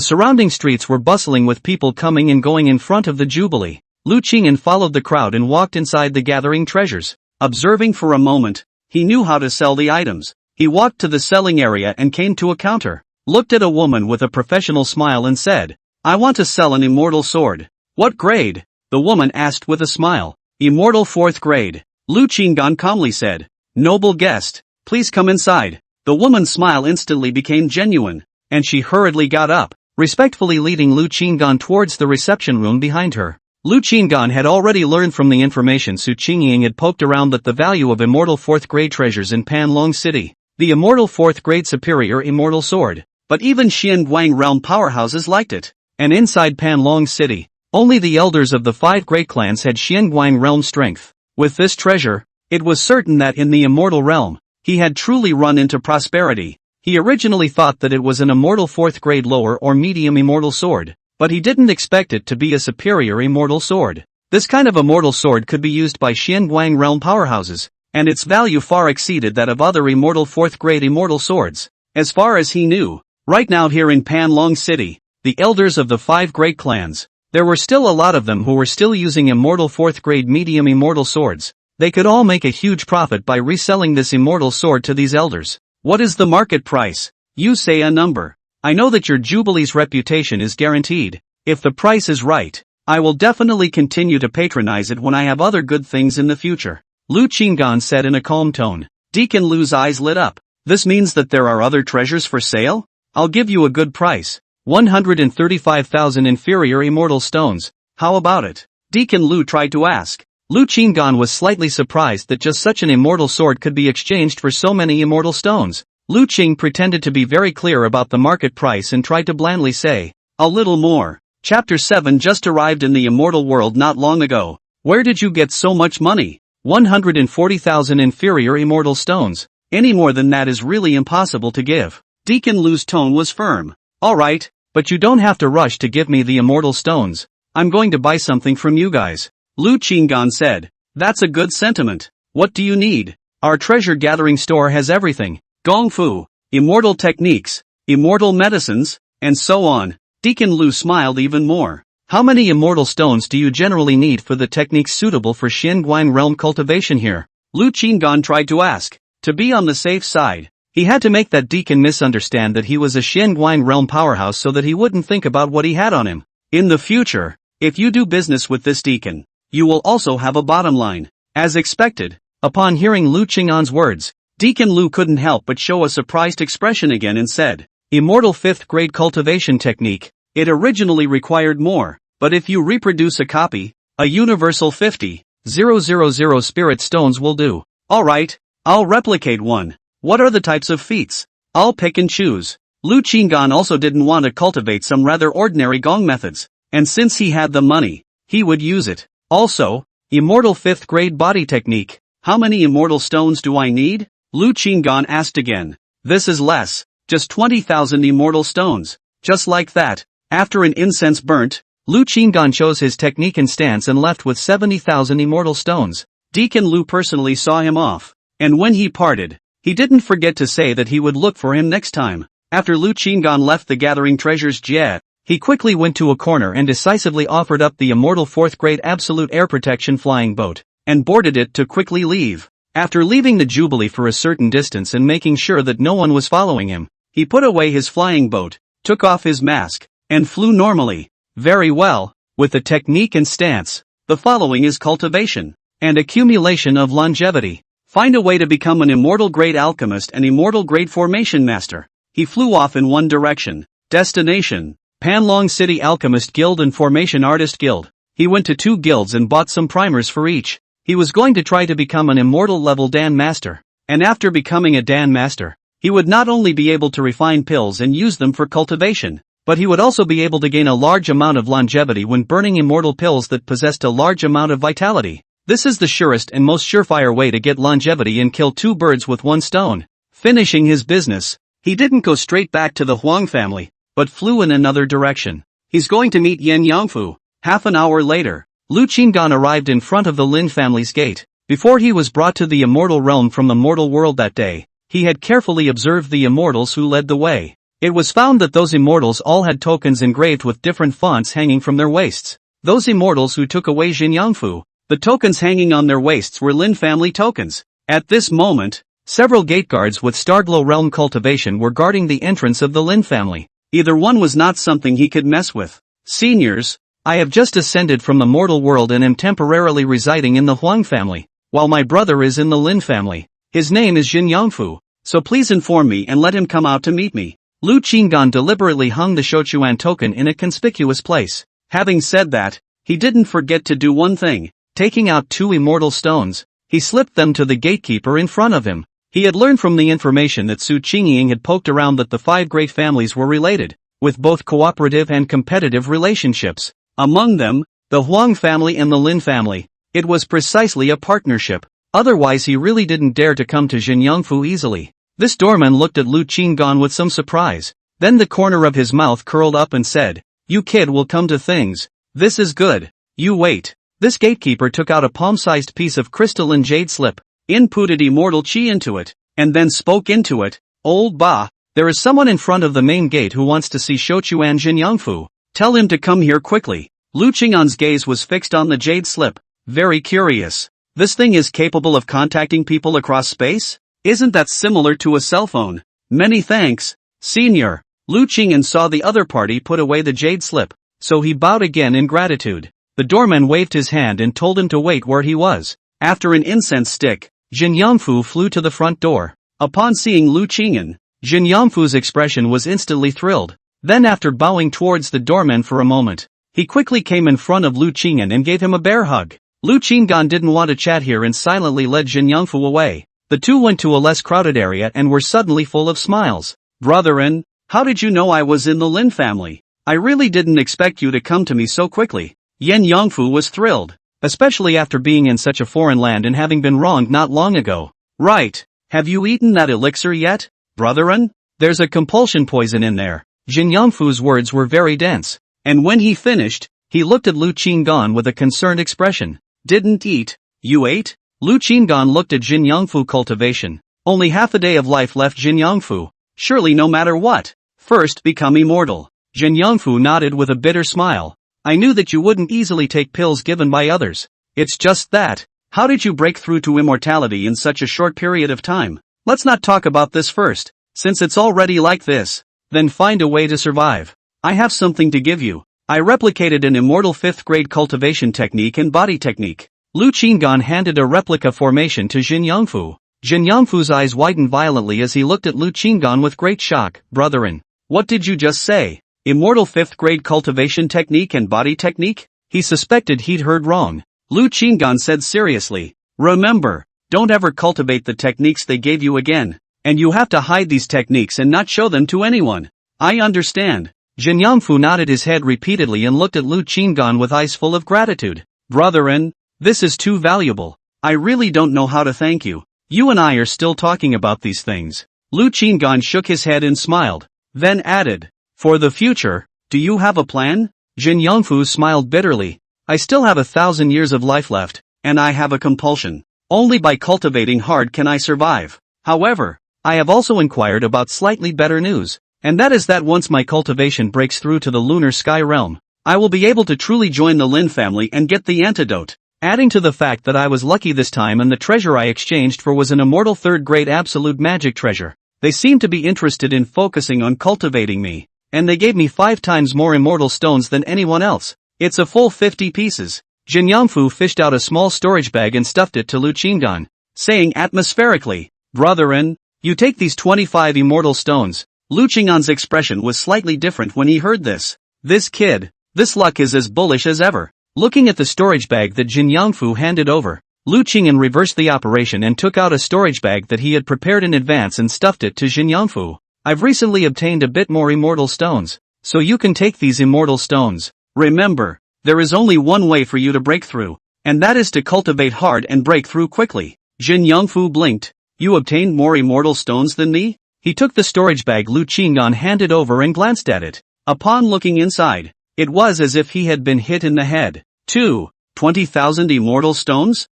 surrounding streets were bustling with people coming and going in front of the Jubilee. Lu Qing'an followed the crowd and walked inside the gathering treasures. Observing for a moment, he knew how to sell the items. He walked to the selling area and came to a counter, looked at a woman with a professional smile and said, "I want to sell an immortal sword." "What grade?" the woman asked with a smile. "Immortal 4th grade." Lu Qinggan calmly said, "Noble guest, please come inside." The woman's smile instantly became genuine, and she hurriedly got up, respectfully leading Lu Qinggan towards the reception room behind her. Lu Qinggan had already learned from the information Su Qingying had poked around that the value of immortal 4th grade treasures in Panlong City, the immortal 4th grade superior immortal sword. But even Xianguang realm powerhouses liked it. And inside Panlong City, only the elders of the 5 great clans had Xianguang realm strength. With this treasure, it was certain that in the immortal realm, he had truly run into prosperity. He originally thought that it was an immortal 4th grade lower or medium immortal sword, but he didn't expect it to be a superior immortal sword. This kind of immortal sword could be used by Xianguang realm powerhouses, and its value far exceeded that of other immortal 4th grade immortal swords. As far as he knew, right now here in Panlong City, the elders of the 5 great clans, there were still a lot of them who were still using immortal 4th grade medium immortal swords. They could all make a huge profit by reselling this immortal sword to these elders. What is the market price? You say a number. I know that your Jubilee's reputation is guaranteed. If the price is right, I will definitely continue to patronize it when I have other good things in the future. Lu Qinggan said in a calm tone. Deacon Lu's eyes lit up. This means that there are other treasures for sale? I'll give you a good price. 135,000 inferior immortal stones. How about it? Deacon Lu tried to ask. Lu Qinggan was slightly surprised that just such an immortal sword could be exchanged for so many immortal stones. Lu Qing pretended to be very clear about the market price and tried to blandly say, "A little more." Chapter 7 just arrived in the immortal world not long ago. Where did you get so much money? 140,000 inferior immortal stones. Any more than that is really impossible to give. Deacon Lu's tone was firm. Alright, but you don't have to rush to give me the immortal stones. I'm going to buy something from you guys. Lu Qinggan said. That's a good sentiment. What do you need? Our treasure gathering store has everything. Gong Fu, immortal techniques, immortal medicines, and so on. Deacon Lu smiled even more. How many immortal stones do you generally need for the techniques suitable for Xinguang realm cultivation here? Lu Qinggan tried to ask. To be on the safe side, he had to make that deacon misunderstand that he was a Xinguang realm powerhouse so that he wouldn't think about what he had on him. In the future, if you do business with this deacon, you will also have a bottom line. As expected, upon hearing Lu Qing'an's words, Deacon Lu couldn't help but show a surprised expression again and said, Immortal 5th grade cultivation technique. It originally required more, but if you reproduce a copy, a universal 50,000 spirit stones will do. Alright, I'll replicate one. What are the types of feats? I'll pick and choose. Lu Qinggan also didn't want to cultivate some rather ordinary gong methods, and since he had the money, he would use it. Also, Immortal 5th grade body technique. How many immortal stones do I need? Lu Qinggan asked again. This is less, just 20,000 immortal stones. Just like that. After an incense burnt, Lu Qinggan chose his technique and stance and left with 70,000 immortal stones. Deacon Lu personally saw him off, and when he parted, he didn't forget to say that he would look for him next time. After Lu Qinggan left the gathering treasures jet, he quickly went to a corner and decisively offered up the immortal 4th grade absolute air protection flying boat, and boarded it to quickly leave. After leaving the Jubilee for a certain distance and making sure that no one was following him, he put away his flying boat, took off his mask, and flew normally. Very well, with the technique and stance. The following is cultivation and accumulation of longevity. Find a way to become an immortal grade alchemist and immortal grade formation master. He flew off in one direction. Destination: Panlong City Alchemist Guild and Formation Artist Guild. He went to 2 guilds and bought some primers for each. He was going to try to become an immortal level Dan Master. And after becoming a Dan Master, he would not only be able to refine pills and use them for cultivation, but he would also be able to gain a large amount of longevity when burning immortal pills that possessed a large amount of vitality. This is the surest and most surefire way to get longevity and kill 2 birds with 1 stone. Finishing his business, he didn't go straight back to the Huang family, but flew in another direction. He's going to meet Yen Yangfu. Half an hour later, Lu Qinggan arrived in front of the Lin family's gate. Before he was brought to the immortal realm from the mortal world that day, he had carefully observed the immortals who led the way. It was found that those immortals all had tokens engraved with different fonts hanging from their waists. Those immortals who took away Jin Yangfu, the tokens hanging on their waists were Lin family tokens. At this moment, several gate guards with Starglow realm cultivation were guarding the entrance of the Lin family. Either one was not something he could mess with. Seniors, I have just ascended from the mortal world and am temporarily residing in the Huang family, while my brother is in the Lin family. His name is Jin Yangfu, so please inform me and let him come out to meet me. Lu Qinggan deliberately hung the Shouchuan token in a conspicuous place. Having said that, he didn't forget to do one thing. Taking out 2 immortal stones, he slipped them to the gatekeeper in front of him. He had learned from the information that Su Qingying had poked around that the 5 great families were related, with both cooperative and competitive relationships. Among them, the Huang family and the Lin family. It was precisely a partnership. Otherwise he really didn't dare to come to Jin Yangfu easily. This doorman looked at Lu Qinggan with some surprise. Then the corner of his mouth curled up and said, "You kid will come to things. This is good. You wait." This gatekeeper took out a palm-sized piece of crystalline jade slip, inputted immortal chi into it, and then spoke into it. "Old Ba, there is someone in front of the main gate who wants to see Shouchuan Jin Yangfu. Tell him to come here quickly." Lu Qing'an's gaze was fixed on the jade slip. Very curious. This thing is capable of contacting people across space? Isn't that similar to a cell phone? Many thanks, senior. Lu Qing'an saw the other party put away the jade slip, so he bowed again in gratitude. The doorman waved his hand and told him to wait where he was. After an incense stick, Jin Yangfu flew to the front door. Upon seeing Lu Qing'an, Jin Yangfu's expression was instantly thrilled. Then after bowing towards the doorman for a moment, he quickly came in front of Lu Qing'an and gave him a bear hug. Lu Qinggan didn't want to chat here and silently led Jin Yangfu away. The two went to a less crowded area and were suddenly full of smiles. "Brethren, how did you know I was in the Lin family? I really didn't expect you to come to me so quickly." Yen Yangfu was thrilled. especially after being in such a foreign land and having been wronged not long ago. Right. Have you eaten that elixir yet, brethren? There's a compulsion poison in there. Jin Yongfu's words were very dense, and when he finished, he looked at Lu Qinggan with a concerned expression. Didn't eat? You ate? Lu Qinggan looked at Jin Yongfu. Cultivation. Only half a day of life left, Jin Yongfu. Surely no matter what. First become immortal. Jin Yongfu nodded with a bitter smile. I knew that you wouldn't easily take pills given by others. It's just that. How did you break through to immortality in such a short period of time? Let's not talk about this first, since it's already like this. Then find a way to survive. I have something to give you. I replicated an immortal 5th grade cultivation technique and body technique. Lu Qinggan handed a replica formation to Jin Yongfu. Jin Yongfu's eyes widened violently as he looked at Lu Qinggan with great shock. Brethren, what did you just say? Immortal 5th grade cultivation technique and body technique? He suspected he'd heard wrong. Lu Qinggan said seriously. Remember, don't ever cultivate the techniques they gave you again. And you have to hide these techniques and not show them to anyone. I understand. Jin Yongfu nodded his head repeatedly and looked at Lu Qinggan with eyes full of gratitude. Brethren, this is too valuable. I really don't know how to thank you. You and I are still talking about these things. Lu Qinggan shook his head and smiled, then added, for the future, do you have a plan? Jin Yongfu smiled bitterly. I still have 1,000 years of life left, and I have a compulsion. Only by cultivating hard can I survive. However, I have also inquired about slightly better news, and that is that once my cultivation breaks through to the lunar sky realm, I will be able to truly join the Lin family and get the antidote. Adding to the fact that I was lucky this time and the treasure I exchanged for was an immortal 3rd grade absolute magic treasure. They seemed to be interested in focusing on cultivating me, and they gave me 5 times more immortal stones than anyone else. It's a full 50 pieces. Jin Yongfu fished out a small storage bag and stuffed it to Lu Qinggan, saying atmospherically, brethren, you take these 25 immortal stones. Lu Qinggan's expression was slightly different when he heard this. This kid, this luck is as bullish as ever. Looking at the storage bag that Jin Yongfu handed over, Lu Qinggan reversed the operation and took out a storage bag that he had prepared in advance and stuffed it to Jin Yongfu. I've recently obtained a bit more immortal stones, so you can take these immortal stones. Remember, there is only one way for you to break through, and that is to cultivate hard and break through quickly. Jin Yongfu blinked. You obtained more immortal stones than me? He took the storage bag Lu Qinggan handed over and glanced at it. Upon looking inside, it was as if he had been hit in the head. 20,000 immortal stones?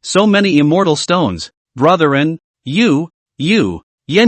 So many immortal stones. Brethren, Yen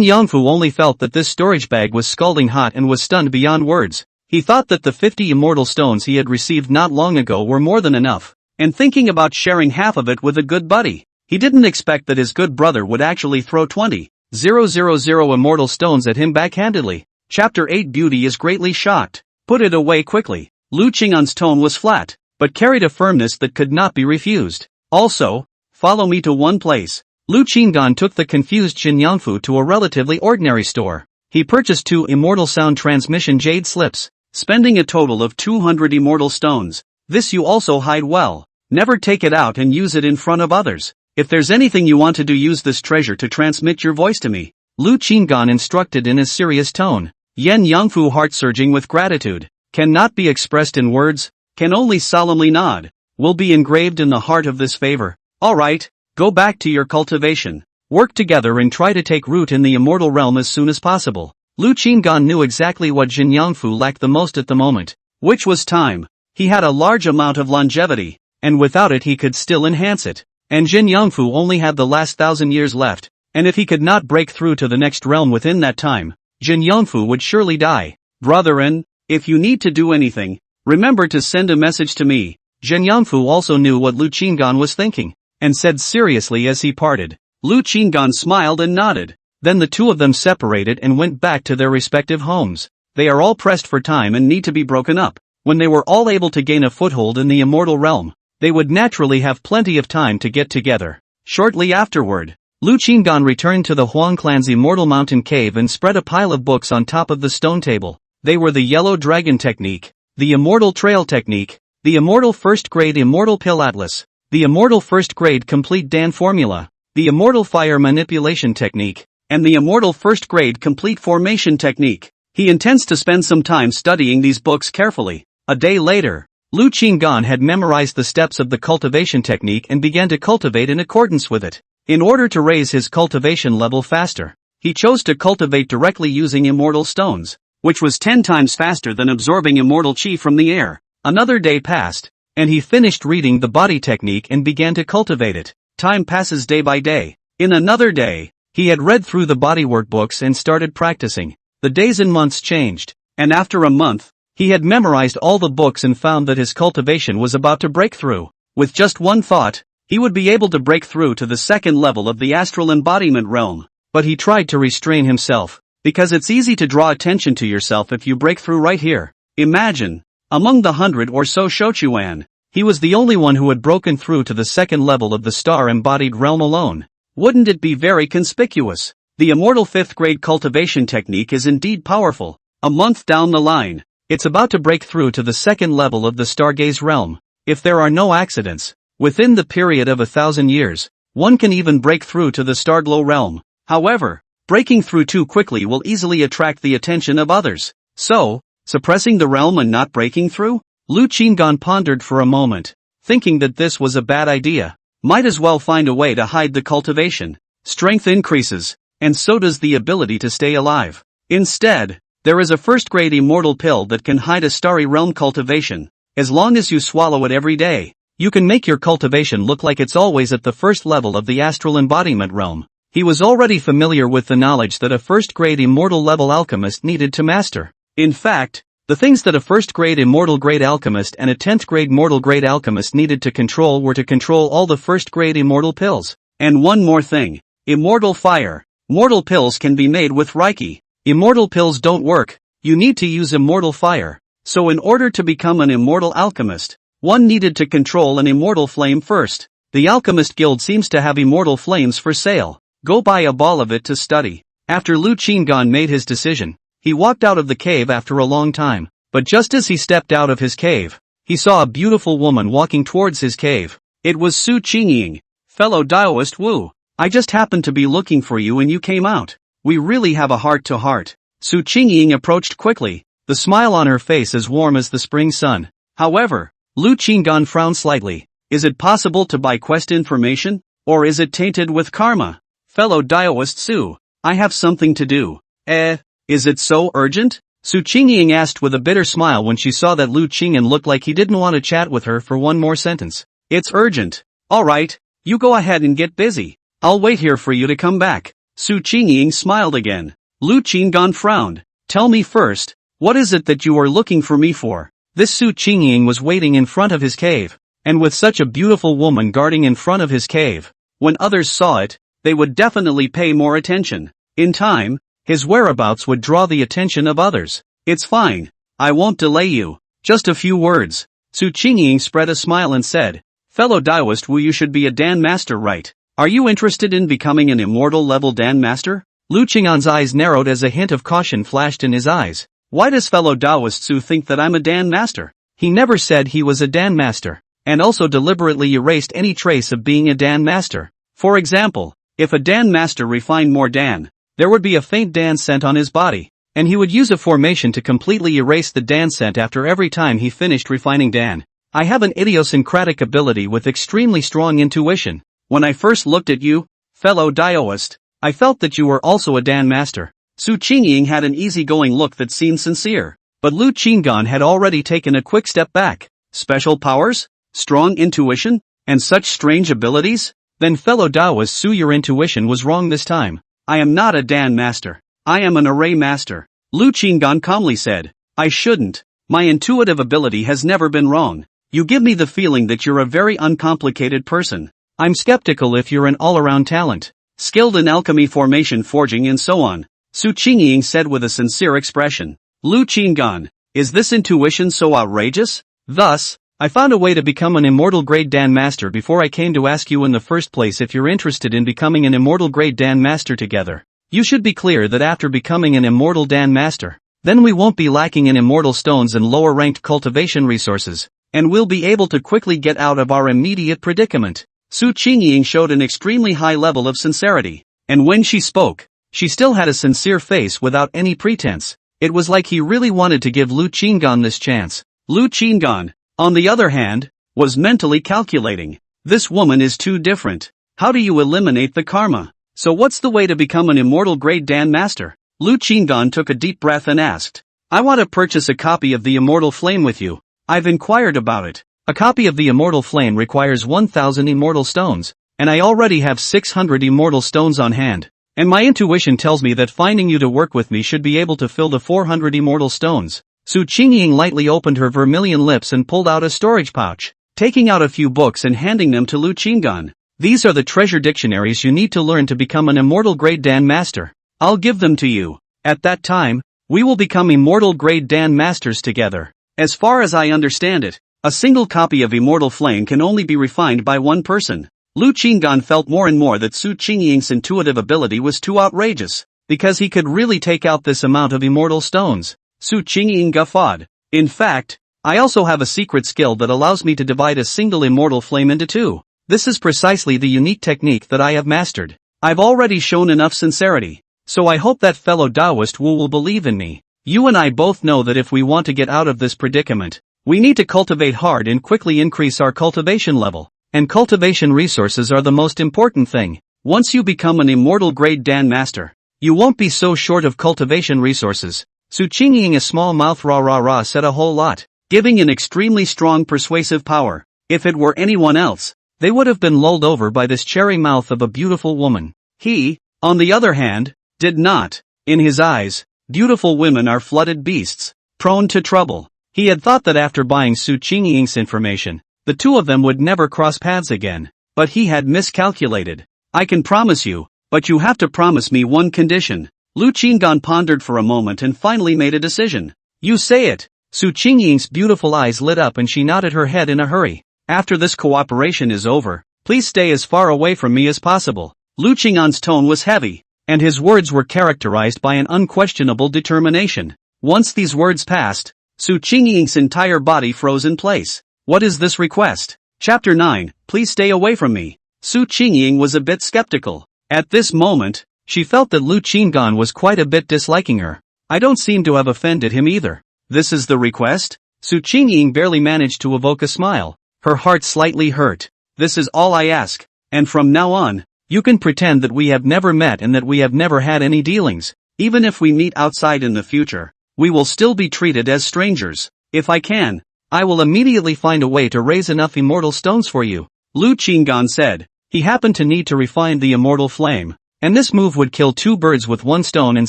Yongfu only felt that this storage bag was scalding hot and was stunned beyond words. He thought that the 50 immortal stones he had received not long ago were more than enough, and thinking about sharing half of it with a good buddy. He didn't expect that his good brother would actually throw 20,000 immortal stones at him backhandedly. Chapter 8 Beauty is greatly shocked. Put it away quickly. Lu Qinggan's tone was flat, but carried a firmness that could not be refused. Also, follow me to one place. Lu Qinggan took the confused Jin Yongfu to a relatively ordinary store. He purchased 2 immortal sound transmission jade slips, spending a total of 200 immortal stones. This you also hide well. Never take it out and use it in front of others. If there's anything you want to do, use this treasure to transmit your voice to me. Lu Qinggan instructed in a serious tone. Yen Yongfu, heart surging with gratitude, cannot be expressed in words, can only solemnly nod, will be engraved in the heart of this favor. Alright, go back to your cultivation. Work together and try to take root in the immortal realm as soon as possible. Lu Qinggan knew exactly what Jin Yongfu lacked the most at the moment, which was time. He had a large amount of longevity, and without it he could still enhance it. And Jin Yongfu only had the last 1,000 years left, and if he could not break through to the next realm within that time, Jin Yongfu would surely die. Brethren, if you need to do anything, remember to send a message to me. Jin Yongfu also knew what Lu Qinggan was thinking, and said seriously as he parted. Lu Qinggan smiled and nodded. Then the two of them separated and went back to their respective homes. They are all pressed for time and need to be broken up. When they were all able to gain a foothold in the immortal realm, they would naturally have plenty of time to get together. Shortly afterward, Lu Qinggan returned to the Huang clan's immortal mountain cave and spread a pile of books on top of the stone table. They were the Yellow Dragon Technique, the Immortal Trail Technique, the Immortal First Grade Immortal Pill Atlas, the Immortal First Grade Complete Dan Formula, the Immortal Fire Manipulation Technique, and the Immortal First Grade Complete Formation Technique. He intends to spend some time studying these books carefully. A day later, Lu Qinggan had memorized the steps of the cultivation technique and began to cultivate in accordance with it. In order to raise his cultivation level faster, he chose to cultivate directly using immortal stones, which was 10 times faster than absorbing immortal chi from the air. Another day passed, and he finished reading the body technique and began to cultivate it. Time passes day by day. In another day, he had read through the body workbooks and started practicing. The days and months changed, and after a month, he had memorized all the books and found that his cultivation was about to break through. With just one thought, he would be able to break through to the second level of the astral embodiment realm. But he tried to restrain himself, because it's easy to draw attention to yourself if you break through right here. Imagine, among the 100 or so Shochuan, he was the only one who had broken through to the second level of the star-embodied realm alone. Wouldn't it be very conspicuous? The immortal 5th grade cultivation technique is indeed powerful. A month down the line, it's about to break through to the second level of the stargaze realm. If there are no accidents, within the period of 1,000 years, one can even break through to the starglow realm. However, breaking through too quickly will easily attract the attention of others. So, suppressing the realm and not breaking through? Lu Qinggan pondered for a moment, thinking that this was a bad idea. Might as well find a way to hide the cultivation. Strength increases, and so does the ability to stay alive. Instead, there is a 1st grade immortal pill that can hide a starry realm cultivation. As long as you swallow it every day, you can make your cultivation look like it's always at the first level of the astral embodiment realm. He was already familiar with the knowledge that a 1st grade immortal level alchemist needed to master. In fact, the things that a 1st grade immortal grade alchemist and a 10th grade mortal grade alchemist needed to control were to control all the 1st grade immortal pills. And one more thing. Immortal fire. Mortal pills can be made with Reiki. Immortal pills don't work. You need to use immortal fire. So in order to become an immortal alchemist, one needed to control an immortal flame first. The Alchemist Guild seems to have immortal flames for sale. Go buy a ball of it to study. After Lu Qinggan made his decision, he walked out of the cave after a long time. But just as he stepped out of his cave, he saw a beautiful woman walking towards his cave. It was Su Qingying. Fellow Daoist Wu, I just happened to be looking for you and you came out. We really have a heart-to-heart. Su Qingying approached quickly, the smile on her face as warm as the spring sun. However, Lu Qinggan frowned slightly. Is it possible to buy quest information? Or is it tainted with karma? Fellow Daoist Su, I have something to do. Is it so urgent? Su Qingying asked with a bitter smile when she saw that Lu Qingyan looked like he didn't want to chat with her for one more sentence. It's urgent. Alright, you go ahead and get busy. I'll wait here for you to come back. Su Qingying smiled again. Lu Qinggan frowned. Tell me first, what is it that you are looking for me for? This Su Qingying was waiting in front of his cave, and with such a beautiful woman guarding in front of his cave, when others saw it, they would definitely pay more attention. In time, his whereabouts would draw the attention of others. It's fine. I won't delay you. Just a few words. Su Qingying spread a smile and said, Fellow Daoist Wu, you should be a Dan Master, right? Are you interested in becoming an immortal level Dan Master? Lu Qingyan's eyes narrowed as a hint of caution flashed in his eyes. Why does fellow Daoist Su think that I'm a Dan Master? He never said he was a Dan Master, and also deliberately erased any trace of being a Dan Master. For example, if a Dan Master refined more Dan, there would be a faint Dan scent on his body, and he would use a formation to completely erase the Dan scent after every time he finished refining Dan. I have an idiosyncratic ability with extremely strong intuition. When I first looked at you, fellow Daoist, I felt that you were also a Dan Master. Su Qingying had an easygoing look that seemed sincere, but Lu Qinggan had already taken a quick step back. Special powers? Strong intuition? And such strange abilities? Then fellow Daoist Su, your intuition was wrong this time. I am not a Dan Master. I am an Array Master. Lu Qinggan calmly said. I shouldn't. My intuitive ability has never been wrong. You give me the feeling that you're a very uncomplicated person. I'm skeptical if you're an all-around talent, skilled in alchemy, formation, forging and so on. Su Qingying said with a sincere expression. Lu Qinggan, is this intuition so outrageous? Thus, I found a way to become an immortal grade Dan Master before I came to ask you in the first place if you're interested in becoming an immortal grade Dan Master together. You should be clear that after becoming an immortal Dan Master, then we won't be lacking in immortal stones and lower ranked cultivation resources, and we'll be able to quickly get out of our immediate predicament. Su Qingying showed an extremely high level of sincerity, and when she spoke, she still had a sincere face without any pretense. It was like he really wanted to give Lu Qinggan this chance. Lu Qinggan, on the other hand, was mentally calculating. This woman is too different. How do you eliminate the karma? So what's the way to become an immortal grade Dan Master? Lu Qinggan took a deep breath and asked. I want to purchase a copy of the Immortal Flame with you. I've inquired about it. A copy of the Immortal Flame requires 1,000 immortal stones, and I already have 600 immortal stones on hand. And my intuition tells me that finding you to work with me should be able to fill the 400 immortal stones. Su Qingying lightly opened her vermilion lips and pulled out a storage pouch, taking out a few books and handing them to Lu Qinggan. These are the treasure dictionaries you need to learn to become an immortal grade Dan Master. I'll give them to you. At that time, we will become immortal grade Dan Masters together. As far as I understand it, a single copy of Immortal Flame can only be refined by one person. Lu Qinggan felt more and more that Su Qingying's intuitive ability was too outrageous, because he could really take out this amount of immortal stones. Su Qingying guffawed. In fact, I also have a secret skill that allows me to divide a single immortal flame into two. This is precisely the unique technique that I have mastered. I've already shown enough sincerity, so I hope that fellow Taoist Wu will believe in me. You and I both know that if we want to get out of this predicament, we need to cultivate hard and quickly increase our cultivation level. And cultivation resources are the most important thing. Once you become an immortal grade Dan Master, you won't be so short of cultivation resources. Su Qingying, a small mouth rah said a whole lot, giving an extremely strong persuasive power. If it were anyone else, they would have been lulled over by this cherry mouth of a beautiful woman. He, on the other hand, did not. In his eyes, beautiful women are flooded beasts, prone to trouble. He had thought that after buying Su Qingying's information, the two of them would never cross paths again, but he had miscalculated. I can promise you, but you have to promise me one condition. Lu Qinggan pondered for a moment and finally made a decision. You say it. Su Qingying's beautiful eyes lit up and she nodded her head in a hurry. After this cooperation is over, please stay as far away from me as possible. Lu Qinggan's tone was heavy, and his words were characterized by an unquestionable determination. Once these words passed, Su Qingying's entire body froze in place. What is this request? Chapter 9, Please stay away from me. Su Qingying was a bit skeptical. At this moment, she felt that Lu Qinggan was quite a bit disliking her. I don't seem to have offended him either. This is the request? Su Qingying barely managed to evoke a smile. Her heart slightly hurt. This is all I ask, and from now on, you can pretend that we have never met and that we have never had any dealings. Even if we meet outside in the future, we will still be treated as strangers. If I can, I will immediately find a way to raise enough immortal stones for you. Lu Qinggan said. He happened to need to refine the immortal flame, and this move would kill two birds with one stone and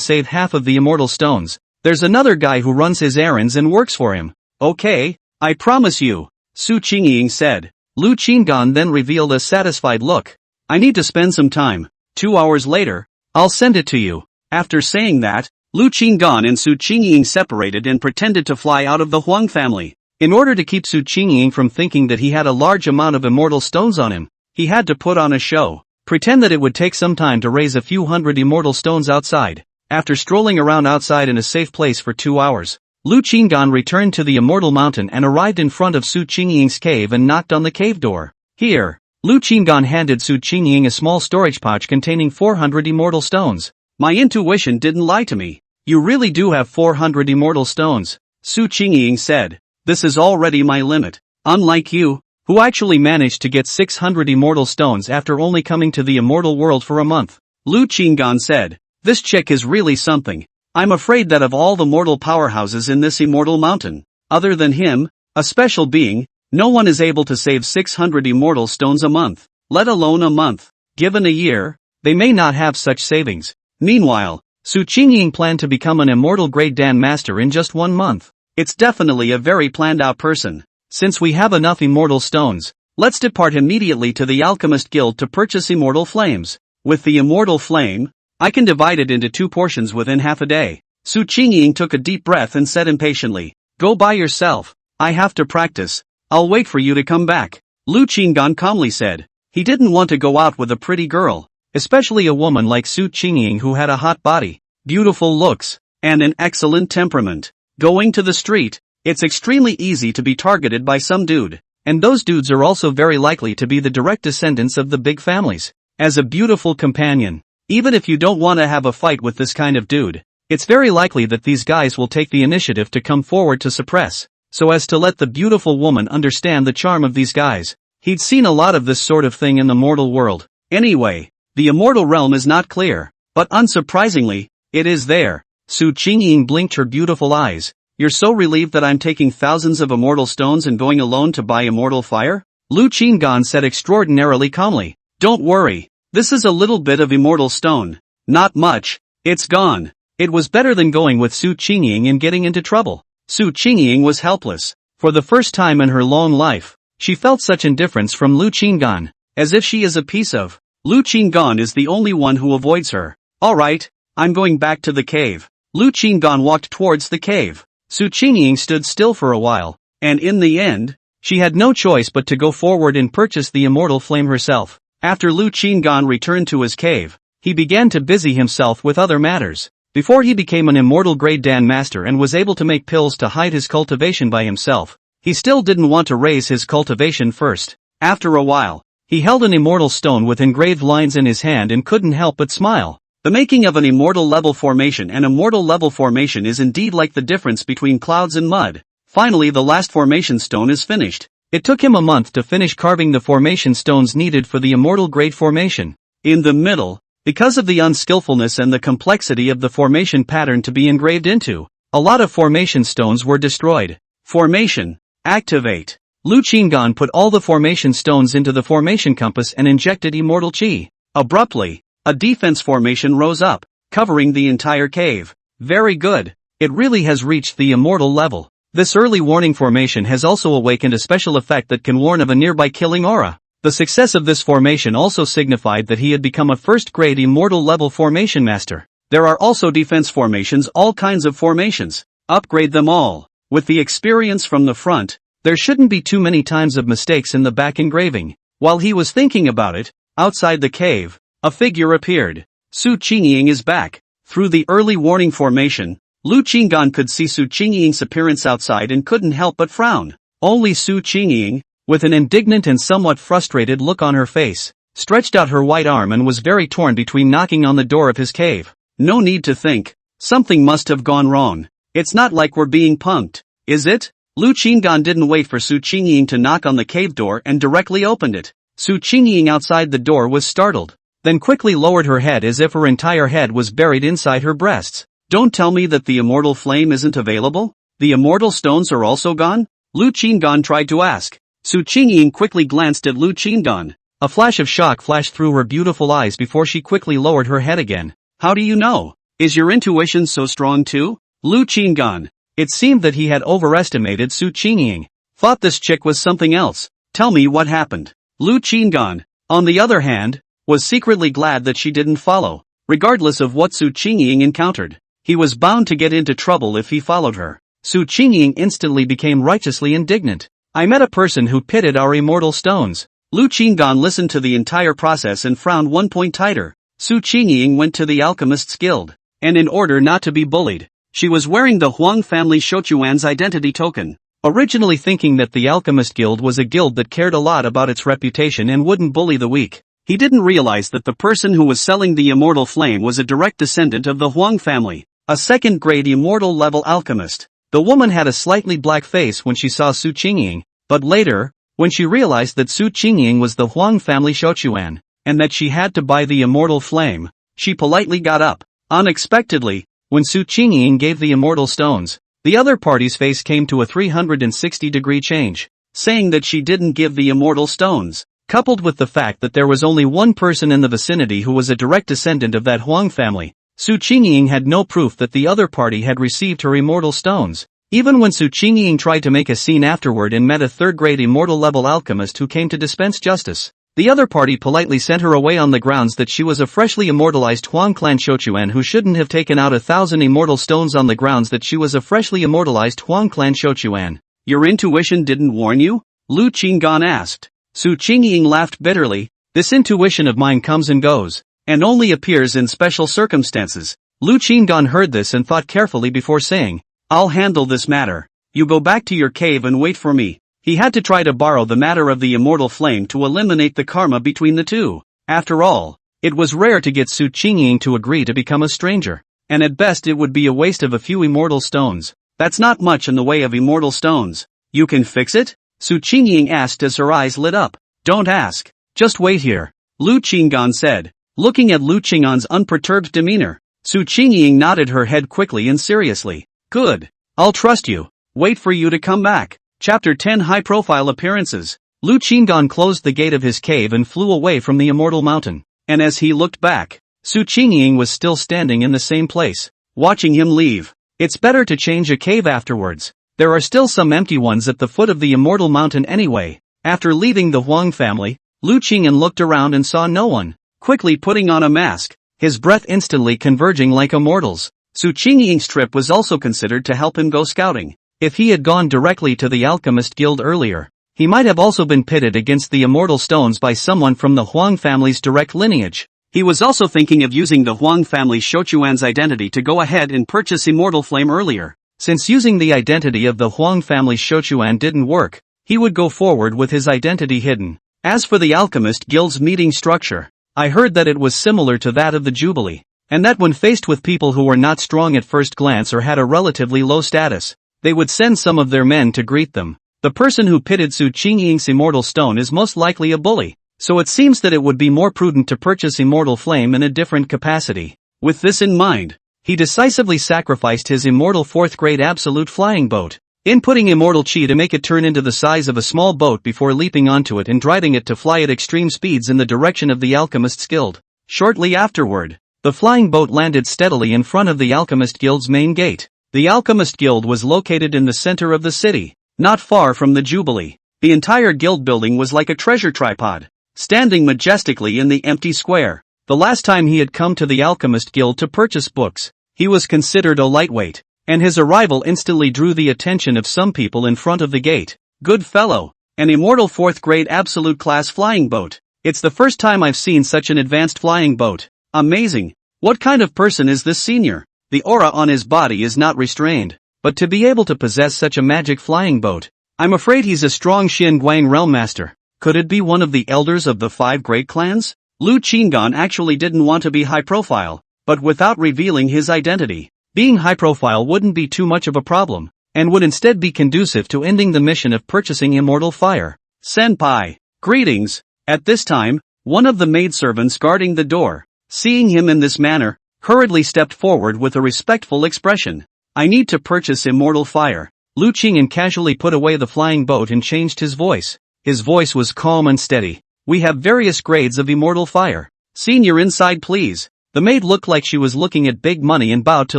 save half of the immortal stones. There's another guy who runs his errands and works for him. Okay, I promise you, Su Qingying said. Lu Qinggan then revealed a satisfied look. I need to spend some time. 2 hours later, I'll send it to you. After saying that, Lu Qinggan and Su Qingying separated and pretended to fly out of the Huang family. In order to keep Su Qingying from thinking that he had a large amount of immortal stones on him, he had to put on a show, pretend that it would take some time to raise a few hundred immortal stones outside. After strolling around outside in a safe place for 2 hours, Lu Qinggan returned to the Immortal Mountain and arrived in front of Su Qingying's cave and knocked on the cave door. Here, Lu Qinggan handed Su Qingying a small storage pouch containing 400 immortal stones. My intuition didn't lie to me. You really do have 400 immortal stones, Su Qingying said. This is already my limit. Unlike you, who actually managed to get 600 immortal stones after only coming to the immortal world for a month. Lu Qinggan said. This chick is really something. I'm afraid that of all the mortal powerhouses in this immortal mountain, other than him, a special being, no one is able to save 600 immortal stones a month, let alone a month. Given a year, they may not have such savings. Meanwhile, Su Qingying planned to become an immortal grade Dan Master in just 1 month. It's definitely a very planned out person. Since we have enough immortal stones, let's depart immediately to the Alchemist Guild to purchase immortal flames. With the immortal flame, I can divide it into 2 portions within half a day. Su Qingying took a deep breath and said impatiently, Go by yourself. I have to practice. I'll wait for you to come back. Lu Qinggan calmly said. He didn't want to go out with a pretty girl, especially a woman like Su Qingying who had a hot body, beautiful looks, and an excellent temperament. Going to the street, it's extremely easy to be targeted by some dude, and those dudes are also very likely to be the direct descendants of the big families. As a beautiful companion, even if you don't want to have a fight with this kind of dude, it's very likely that these guys will take the initiative to come forward to suppress so as to let the beautiful woman understand the charm of these guys. He'd seen a lot of this sort of thing in the mortal world. Anyway, the immortal realm is not clear, but unsurprisingly, it is there. Su Qingying blinked her beautiful eyes. You're so relieved that I'm taking thousands of immortal stones and going alone to buy immortal fire? Lu Qingan said extraordinarily calmly. Don't worry, this is a little bit of immortal stone. Not much, it's gone. It was better than going with Su Qingying and getting into trouble. Su Qingying was helpless. For the first time in her long life, she felt such indifference from Lu Qingan, as if she is a piece of. Lu Qingan is the only one who avoids her. Alright, I'm going back to the cave. Lu Qingan walked towards the cave. Su Qingying stood still for a while, and in the end, she had no choice but to go forward and purchase the immortal flame herself. After Lu Qingan returned to his cave, he began to busy himself with other matters. Before he became an immortal grade Dan master and was able to make pills to hide his cultivation by himself, he still didn't want to raise his cultivation first. After a while, he held an immortal stone with engraved lines in his hand and couldn't help but smile. The making of an immortal level formation and a mortal level formation is indeed like the difference between clouds and mud. Finally, the last formation stone is finished. It took him a month to finish carving the formation stones needed for the immortal grade formation. In the middle, because of the unskillfulness and the complexity of the formation pattern to be engraved into, a lot of formation stones were destroyed. Formation. Activate. Lu Qingan put all the formation stones into the formation compass and injected immortal chi. Abruptly, a defense formation rose up, covering the entire cave. Very good. It really has reached the immortal level. This early warning formation has also awakened a special effect that can warn of a nearby killing aura. The success of this formation also signified that he had become a first-grade immortal level formation master. There are also defense formations, all kinds of formations. Upgrade them all. With the experience from the front, there shouldn't be too many times of mistakes in the back engraving. While he was thinking about it, outside the cave, a figure appeared. Su Qingying is back. Through the early warning formation, Lu Qingan could see Su Qingying's appearance outside and couldn't help but frown. Only Su Qingying, with an indignant and somewhat frustrated look on her face, stretched out her white arm and was very torn between knocking on the door of his cave. No need to think. Something must have gone wrong. It's not like we're being punked, is it? Lu Qingan didn't wait for Su Qingying to knock on the cave door and directly opened it. Su Qingying outside the door was startled, then quickly lowered her head as if her entire head was buried inside her breasts. Don't tell me that the immortal flame isn't available? The immortal stones are also gone? Lu Qingan tried to ask. Su Qingying quickly glanced at Lu Qingan. A flash of shock flashed through her beautiful eyes before she quickly lowered her head again. How do you know? Is your intuition so strong too? Lu Qingan. It seemed that he had overestimated Su Qingying. Thought this chick was something else. Tell me what happened. Lu Qingan, on the other hand, was secretly glad that she didn't follow. Regardless of what Su Qingying encountered, he was bound to get into trouble if he followed her. Su Qingying instantly became righteously indignant. I met a person who pitted our immortal stones. Lu Qingan listened to the entire process and frowned 1 point tighter. Su Qingying went to the Alchemist's Guild, and in order not to be bullied, she was wearing the Huang family Shochuan's identity token. Originally thinking that the Alchemist Guild was a guild that cared a lot about its reputation and wouldn't bully the weak, he didn't realize that the person who was selling the immortal flame was a direct descendant of the Huang family, a second-grade immortal level alchemist. The woman had a slightly black face when she saw Su Qingying, but later, when she realized that Su Qingying was the Huang family Shochuan, and that she had to buy the immortal flame, she politely got up. Unexpectedly, when Su Qingying gave the immortal stones, the other party's face came to a 360-degree change, saying that she didn't give the immortal stones. Coupled with the fact that there was only one person in the vicinity who was a direct descendant of that Huang family, Su Qingying had no proof that the other party had received her immortal stones. Even when Su Qingying tried to make a scene afterward and met a third-grade immortal level alchemist who came to dispense justice, the other party politely sent her away on the grounds that she was a freshly immortalized Huang clan Shochuan who shouldn't have taken out 1,000 immortal stones on the grounds that she was a freshly immortalized Huang clan Shochuan. Your intuition didn't warn you? Lu Qingan asked. Su Qingying laughed bitterly. This intuition of mine comes and goes, and only appears in special circumstances. Lu Qingan heard this and thought carefully before saying, I'll handle this matter. You go back to your cave and wait for me. He had to try to borrow the matter of the immortal flame to eliminate the karma between the two. After all, it was rare to get Su Qingying to agree to become a stranger, and at best it would be a waste of a few immortal stones. That's not much in the way of immortal stones. You can fix it? Su Qingying asked as her eyes lit up. Don't ask. Just wait here, Lu Qinggan said. Looking at Lu Qinggan's unperturbed demeanor, Su Qingying nodded her head quickly and seriously. Good. I'll trust you. Wait for you to come back. Chapter 10 High-Profile Appearances. Lu Qinggan closed the gate of his cave and flew away from the immortal mountain. And as he looked back, Su Qingying was still standing in the same place, watching him leave. It's better to change a cave afterwards. There are still some empty ones at the foot of the immortal mountain anyway. After leaving the Huang family, Lu Qingyan looked around and saw no one. Quickly putting on a mask, his breath instantly converging like a mortal's. Su Qingying's trip was also considered to help him go scouting. If he had gone directly to the Alchemist Guild earlier, he might have also been pitted against the immortal stones by someone from the Huang family's direct lineage. He was also thinking of using the Huang family Shochuan's identity to go ahead and purchase Immortal Flame earlier. Since using the identity of the Huang family Shochuan didn't work, he would go forward with his identity hidden. As for the Alchemist Guild's meeting structure, I heard that it was similar to that of the Jubilee, and that when faced with people who were not strong at first glance or had a relatively low status, they would send some of their men to greet them. The person who pitted Su Qingying's Immortal Stone is most likely a bully, so it seems that it would be more prudent to purchase Immortal Flame in a different capacity. With this in mind, he decisively sacrificed his Immortal 4th grade Absolute Flying Boat, inputting Immortal Chi to make it turn into the size of a small boat before leaping onto it and driving it to fly at extreme speeds in the direction of the Alchemist's Guild. Shortly afterward, the flying boat landed steadily in front of the Alchemist Guild's main gate. The Alchemist Guild was located in the center of the city, not far from the Jubilee. The entire guild building was like a treasure tripod, standing majestically in the empty square. The last time he had come to the Alchemist Guild to purchase books, he was considered a lightweight, and his arrival instantly drew the attention of some people in front of the gate. Good fellow, an Immortal 4th grade Absolute Class flying boat. It's the first time I've seen such an advanced flying boat. Amazing. What kind of person is this senior? The aura on his body is not restrained, but to be able to possess such a magic flying boat, I'm afraid he's a strong Xin Guang realm master. Could it be one of the elders of the 5 great clans? Lu Qinggan actually didn't want to be high profile, but without revealing his identity, being high profile wouldn't be too much of a problem, and would instead be conducive to ending the mission of purchasing Immortal Fire. Senpai, greetings. At this time, one of the maidservants guarding the door, seeing him in this manner, hurriedly stepped forward with a respectful expression. I need to purchase Immortal Fire. Lu Qingyan casually put away the flying boat and changed his voice. His voice was calm and steady. We have various grades of Immortal Fire. Senior, inside please. The maid looked like she was looking at big money and bowed to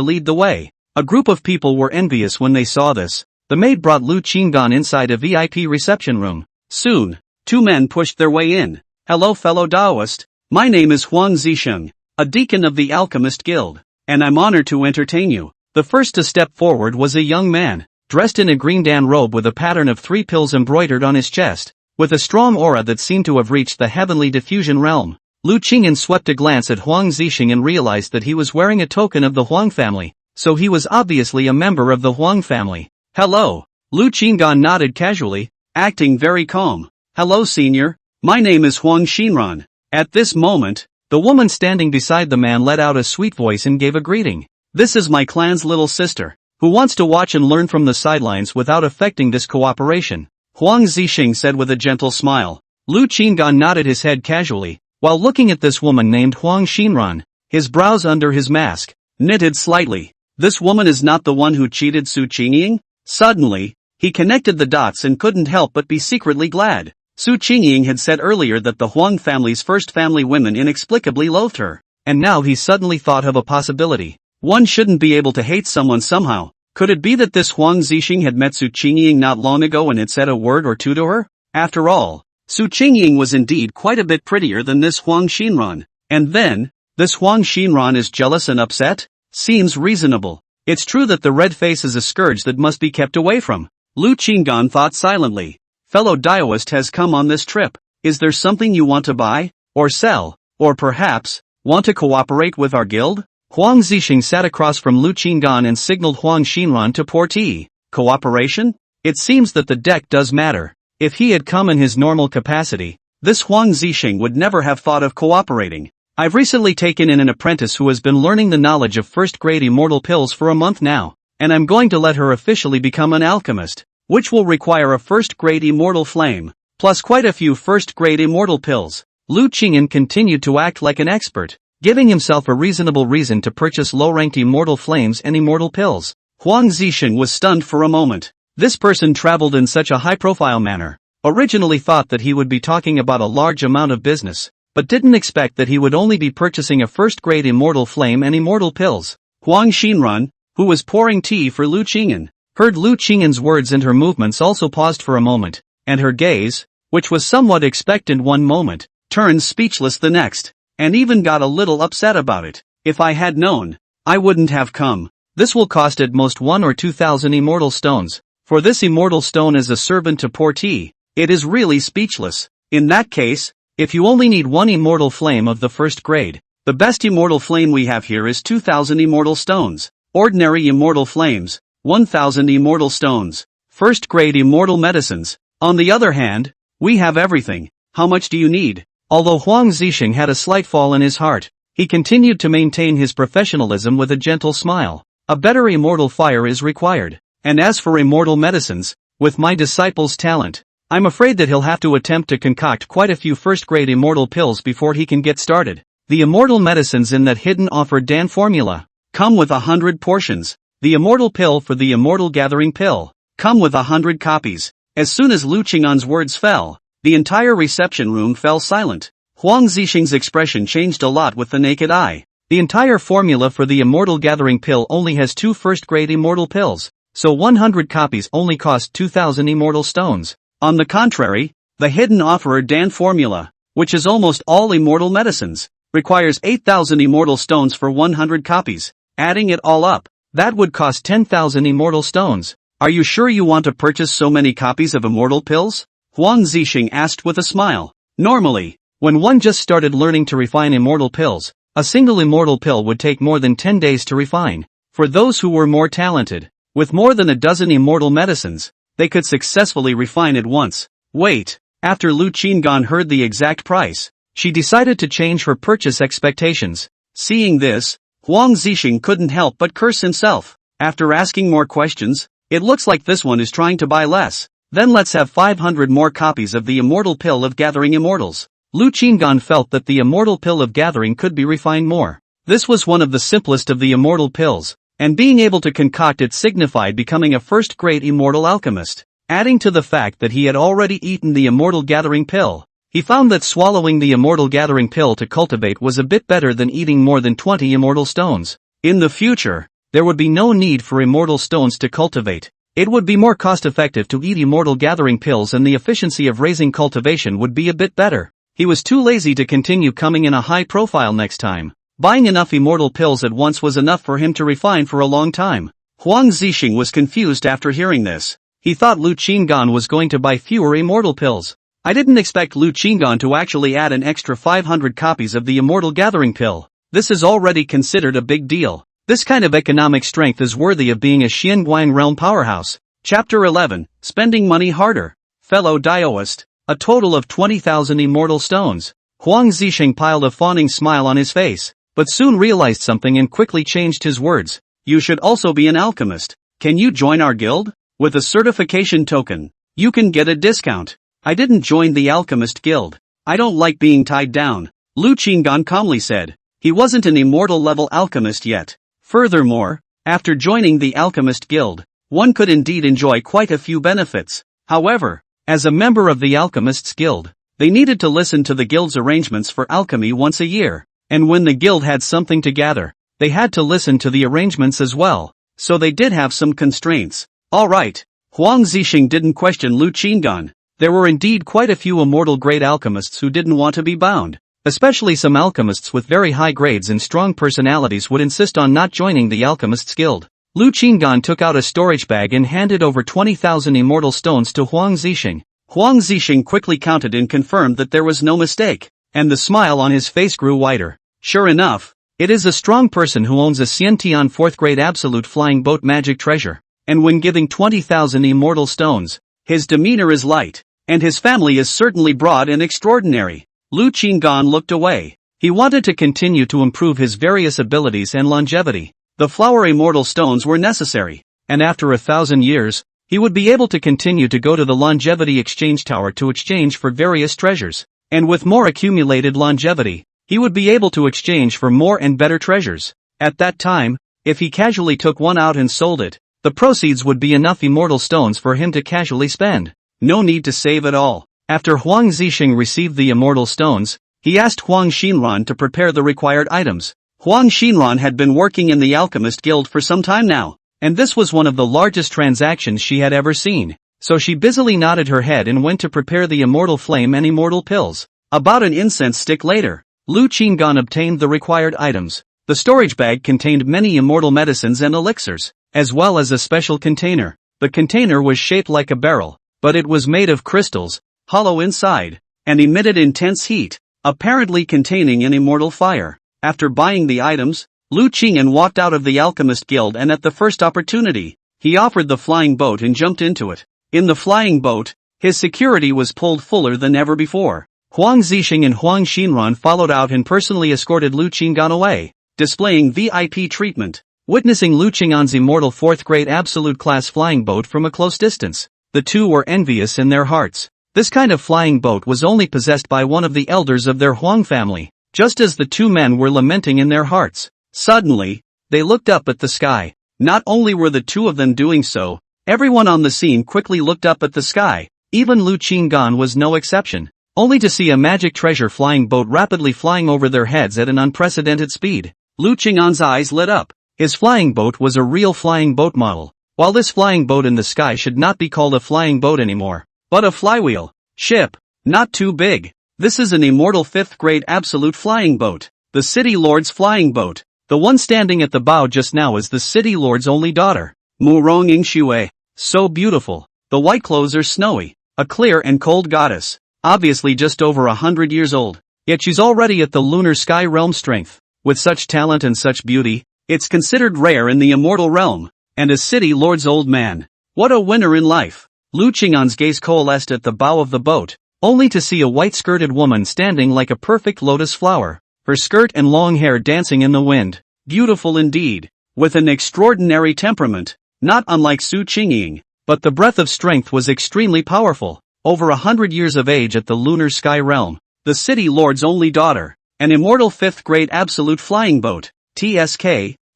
lead the way. A group of people were envious when they saw this. The maid brought Lu Qinggan inside a VIP reception room. Soon, 2 men pushed their way in. Hello fellow Taoist. My name is Huang Zisheng, a deacon of the Alchemist Guild, and I'm honored to entertain you. The first to step forward was a young man, dressed in a green Dan robe with a pattern of 3 pills embroidered on his chest, with a strong aura that seemed to have reached the heavenly diffusion realm. Lu Qingyan swept a glance at Huang Zisheng and realized that he was wearing a token of the Huang family, so he was obviously a member of the Huang family. Hello. Lu Qinggan nodded casually, acting very calm. Hello senior, my name is Huang Xinran. At this moment, the woman standing beside the man let out a sweet voice and gave a greeting. This is my clan's little sister, who wants to watch and learn from the sidelines without affecting this cooperation. Huang Zisheng said with a gentle smile. Lu Qinggan nodded his head casually, while looking at this woman named Huang Xinran. His brows under his mask knitted slightly. This woman is not the one who cheated Su Qingying? Suddenly, he connected the dots and couldn't help but be secretly glad. Su Qingying had said earlier that the Huang family's first family women inexplicably loathed her, and now he suddenly thought of a possibility. One shouldn't be able to hate someone somehow. Could it be that this Huang Zisheng had met Su Qingying not long ago and had said a word or two to her? After all, Su Qingying was indeed quite a bit prettier than this Huang Xinran. And then, this Huang Xinran is jealous and upset? Seems reasonable. It's true that the red face is a scourge that must be kept away from. Lu Qinggan thought silently. Fellow Daoist has come on this trip. Is there something you want to buy, or sell, or perhaps, want to cooperate with our guild? Huang Zisheng sat across from Lu Qinggan and signaled Huang Xinran to pour tea. Cooperation? It seems that the deck does matter. If he had come in his normal capacity, this Huang Zisheng would never have thought of cooperating. I've recently taken in an apprentice who has been learning the knowledge of first-grade immortal pills for a month now. and I'm going to let her officially become an alchemist, which will require a first-grade immortal flame, plus quite a few first-grade immortal pills. Lu Qingyan continued to act like an expert, giving himself a reasonable reason to purchase low-ranked immortal flames and immortal pills. Huang Zixing was stunned for a moment. This person traveled in such a high-profile manner. Originally thought that he would be talking about a large amount of business, but didn't expect that he would only be purchasing a first-grade immortal flame and immortal pills. Huang Xinrun, who was pouring tea for Lu Qingyan, heard Lu Qingyan's words, and her movements also paused for a moment, and her gaze, which was somewhat expectant one moment, turned speechless the next, and even got a little upset about it. If I had known, I wouldn't have come. This will cost at most 1 or 2,000 immortal stones. For this immortal stone as a servant to pour tea, it is really speechless. In that case, if you only need 1 immortal flame of the first grade, the best immortal flame we have here is 2,000 immortal stones. Ordinary immortal flames, 1,000 immortal stones. First grade immortal medicines. On the other hand, we have everything. How much do you need? Although Huang Zixing had a slight fall in his heart, he continued to maintain his professionalism with a gentle smile. A better immortal fire is required. And as for immortal medicines, with my disciple's talent, I'm afraid that he'll have to attempt to concoct quite a few first-grade immortal pills before he can get started. The immortal medicines in that hidden offer Dan formula come with 100 portions. The immortal pill for the immortal gathering pill come with 100 copies. As soon as Lu Qingyan's words fell, the entire reception room fell silent. Huang Zixing's expression changed a lot with the naked eye. The entire formula for the immortal gathering pill only has 2 first-grade immortal pills, so 100 copies only cost 2,000 immortal stones. On the contrary, the hidden offerer Dan formula, which is almost all immortal medicines, requires 8,000 immortal stones for 100 copies. Adding it all up, that would cost 10,000 immortal stones. Are you sure you want to purchase so many copies of immortal pills? Huang Zixing asked with a smile. Normally, when one just started learning to refine immortal pills, a single immortal pill would take more than 10 days to refine. For those who were more talented, with more than a dozen immortal medicines, they could successfully refine at once. Wait, after Lu Qingyan heard the exact price, she decided to change her purchase expectations. Seeing this, Huang Zixing couldn't help but curse himself. After asking more questions, it looks like this one is trying to buy less. Then let's have 500 more copies of the immortal pill of gathering immortals. Lu Qingyan felt that the immortal pill of gathering could be refined more. This was one of the simplest of the immortal pills, and being able to concoct it signified becoming a first-grade immortal alchemist. Adding to the fact that he had already eaten the immortal gathering pill, he found that swallowing the immortal gathering pill to cultivate was a bit better than eating more than 20 immortal stones. In the future, there would be no need for immortal stones to cultivate. It would be more cost-effective to eat immortal gathering pills, and the efficiency of raising cultivation would be a bit better. He was too lazy to continue coming in a high profile next time. Buying enough immortal pills at once was enough for him to refine for a long time. Huang Zixing was confused after hearing this. He thought Lu Qingyan was going to buy fewer immortal pills. I didn't expect Lu Qingyan to actually add an extra 500 copies of the immortal gathering pill. This is already considered a big deal. This kind of economic strength is worthy of being a Xianguang realm powerhouse. Chapter 11, Spending Money Harder. Fellow Daoist, a total of 20,000 immortal stones. Huang Zixing piled a fawning smile on his face, but soon realized something and quickly changed his words. You should also be an alchemist. Can you join our guild? With a certification token, you can get a discount. I didn't join the alchemist guild. I don't like being tied down, Lu Qingyan calmly said. He wasn't an immortal level alchemist yet. Furthermore, after joining the alchemist guild, one could indeed enjoy quite a few benefits. However, as a member of the alchemists guild, they needed to listen to the guild's arrangements for alchemy once a year. And when the guild had something to gather, they had to listen to the arrangements as well. So they did have some constraints. Alright, Huang Zixing didn't question Lu Qingyan. There were indeed quite a few immortal grade alchemists who didn't want to be bound. Especially some alchemists with very high grades and strong personalities would insist on not joining the alchemists guild. Lu Qingyan took out a storage bag and handed over 20,000 immortal stones to Huang Zixing. Huang Zixing quickly counted and confirmed that there was no mistake, and the smile on his face grew wider. Sure enough, it is a strong person who owns a Xiantian 4th grade absolute flying boat magic treasure, and when giving 20,000 immortal stones, his demeanor is light, and his family is certainly broad and extraordinary. Lu Qingyan looked away. He wanted to continue to improve his various abilities and longevity. The flower immortal stones were necessary. and after 1,000 years, he would be able to continue to go to the longevity exchange tower to exchange for various treasures. And with more accumulated longevity, he would be able to exchange for more and better treasures. At that time, if he casually took one out and sold it, the proceeds would be enough immortal stones for him to casually spend. No need to save at all. After Huang Zixing received the immortal stones, he asked Huang Xinran to prepare the required items. Huang Xinran had been working in the Alchemist Guild for some time now, and this was one of the largest transactions she had ever seen. So she busily nodded her head and went to prepare the immortal flame and immortal pills. About an incense stick later, Lu Qinggan obtained the required items. The storage bag contained many immortal medicines and elixirs, as well as a special container. The container was shaped like a barrel, but it was made of crystals, hollow inside, and emitted intense heat, apparently containing an immortal fire. After buying the items, Lu Qingyan walked out of the Alchemist Guild, and at the first opportunity, he offered the flying boat and jumped into it. In the flying boat, his security was pulled fuller than ever before. Huang Zixing and Huang Xinran followed out and personally escorted Lu Qinggan away, displaying VIP treatment. Witnessing Lu Qinggan's immortal 4th grade absolute class flying boat from a close distance, the two were envious in their hearts. This kind of flying boat was only possessed by one of the elders of their Huang family. Just as the two men were lamenting in their hearts, suddenly, they looked up at the sky. Not only were the two of them doing so, everyone on the scene quickly looked up at the sky. Even Lu Qinggan was no exception, only to see a magic treasure flying boat rapidly flying over their heads at an unprecedented speed. Lu Qinggan's eyes lit up. His flying boat was a real flying boat model. While this flying boat in the sky should not be called a flying boat anymore, but a flywheel ship, not too big. This is an immortal 5th grade absolute flying boat, the City Lord's flying boat. The one standing at the bow just now is the City Lord's only daughter, Mu Rongying Xue. So beautiful. The white clothes are snowy, a clear and cold goddess, obviously just over 100 years old. Yet she's already at the lunar sky realm strength. With such talent and such beauty, it's considered rare in the immortal realm. And a City Lord's old man. What a winner in life. Lu Qinggan's gaze coalesced at the bow of the boat, only to see a white-skirted woman standing like a perfect lotus flower, her skirt and long hair dancing in the wind. Beautiful indeed, with an extraordinary temperament, not unlike Su Qingying, but the breath of strength was extremely powerful. Over 100 years of age at the lunar sky realm, the City Lord's only daughter, an immortal 5th grade absolute flying boat, TSK,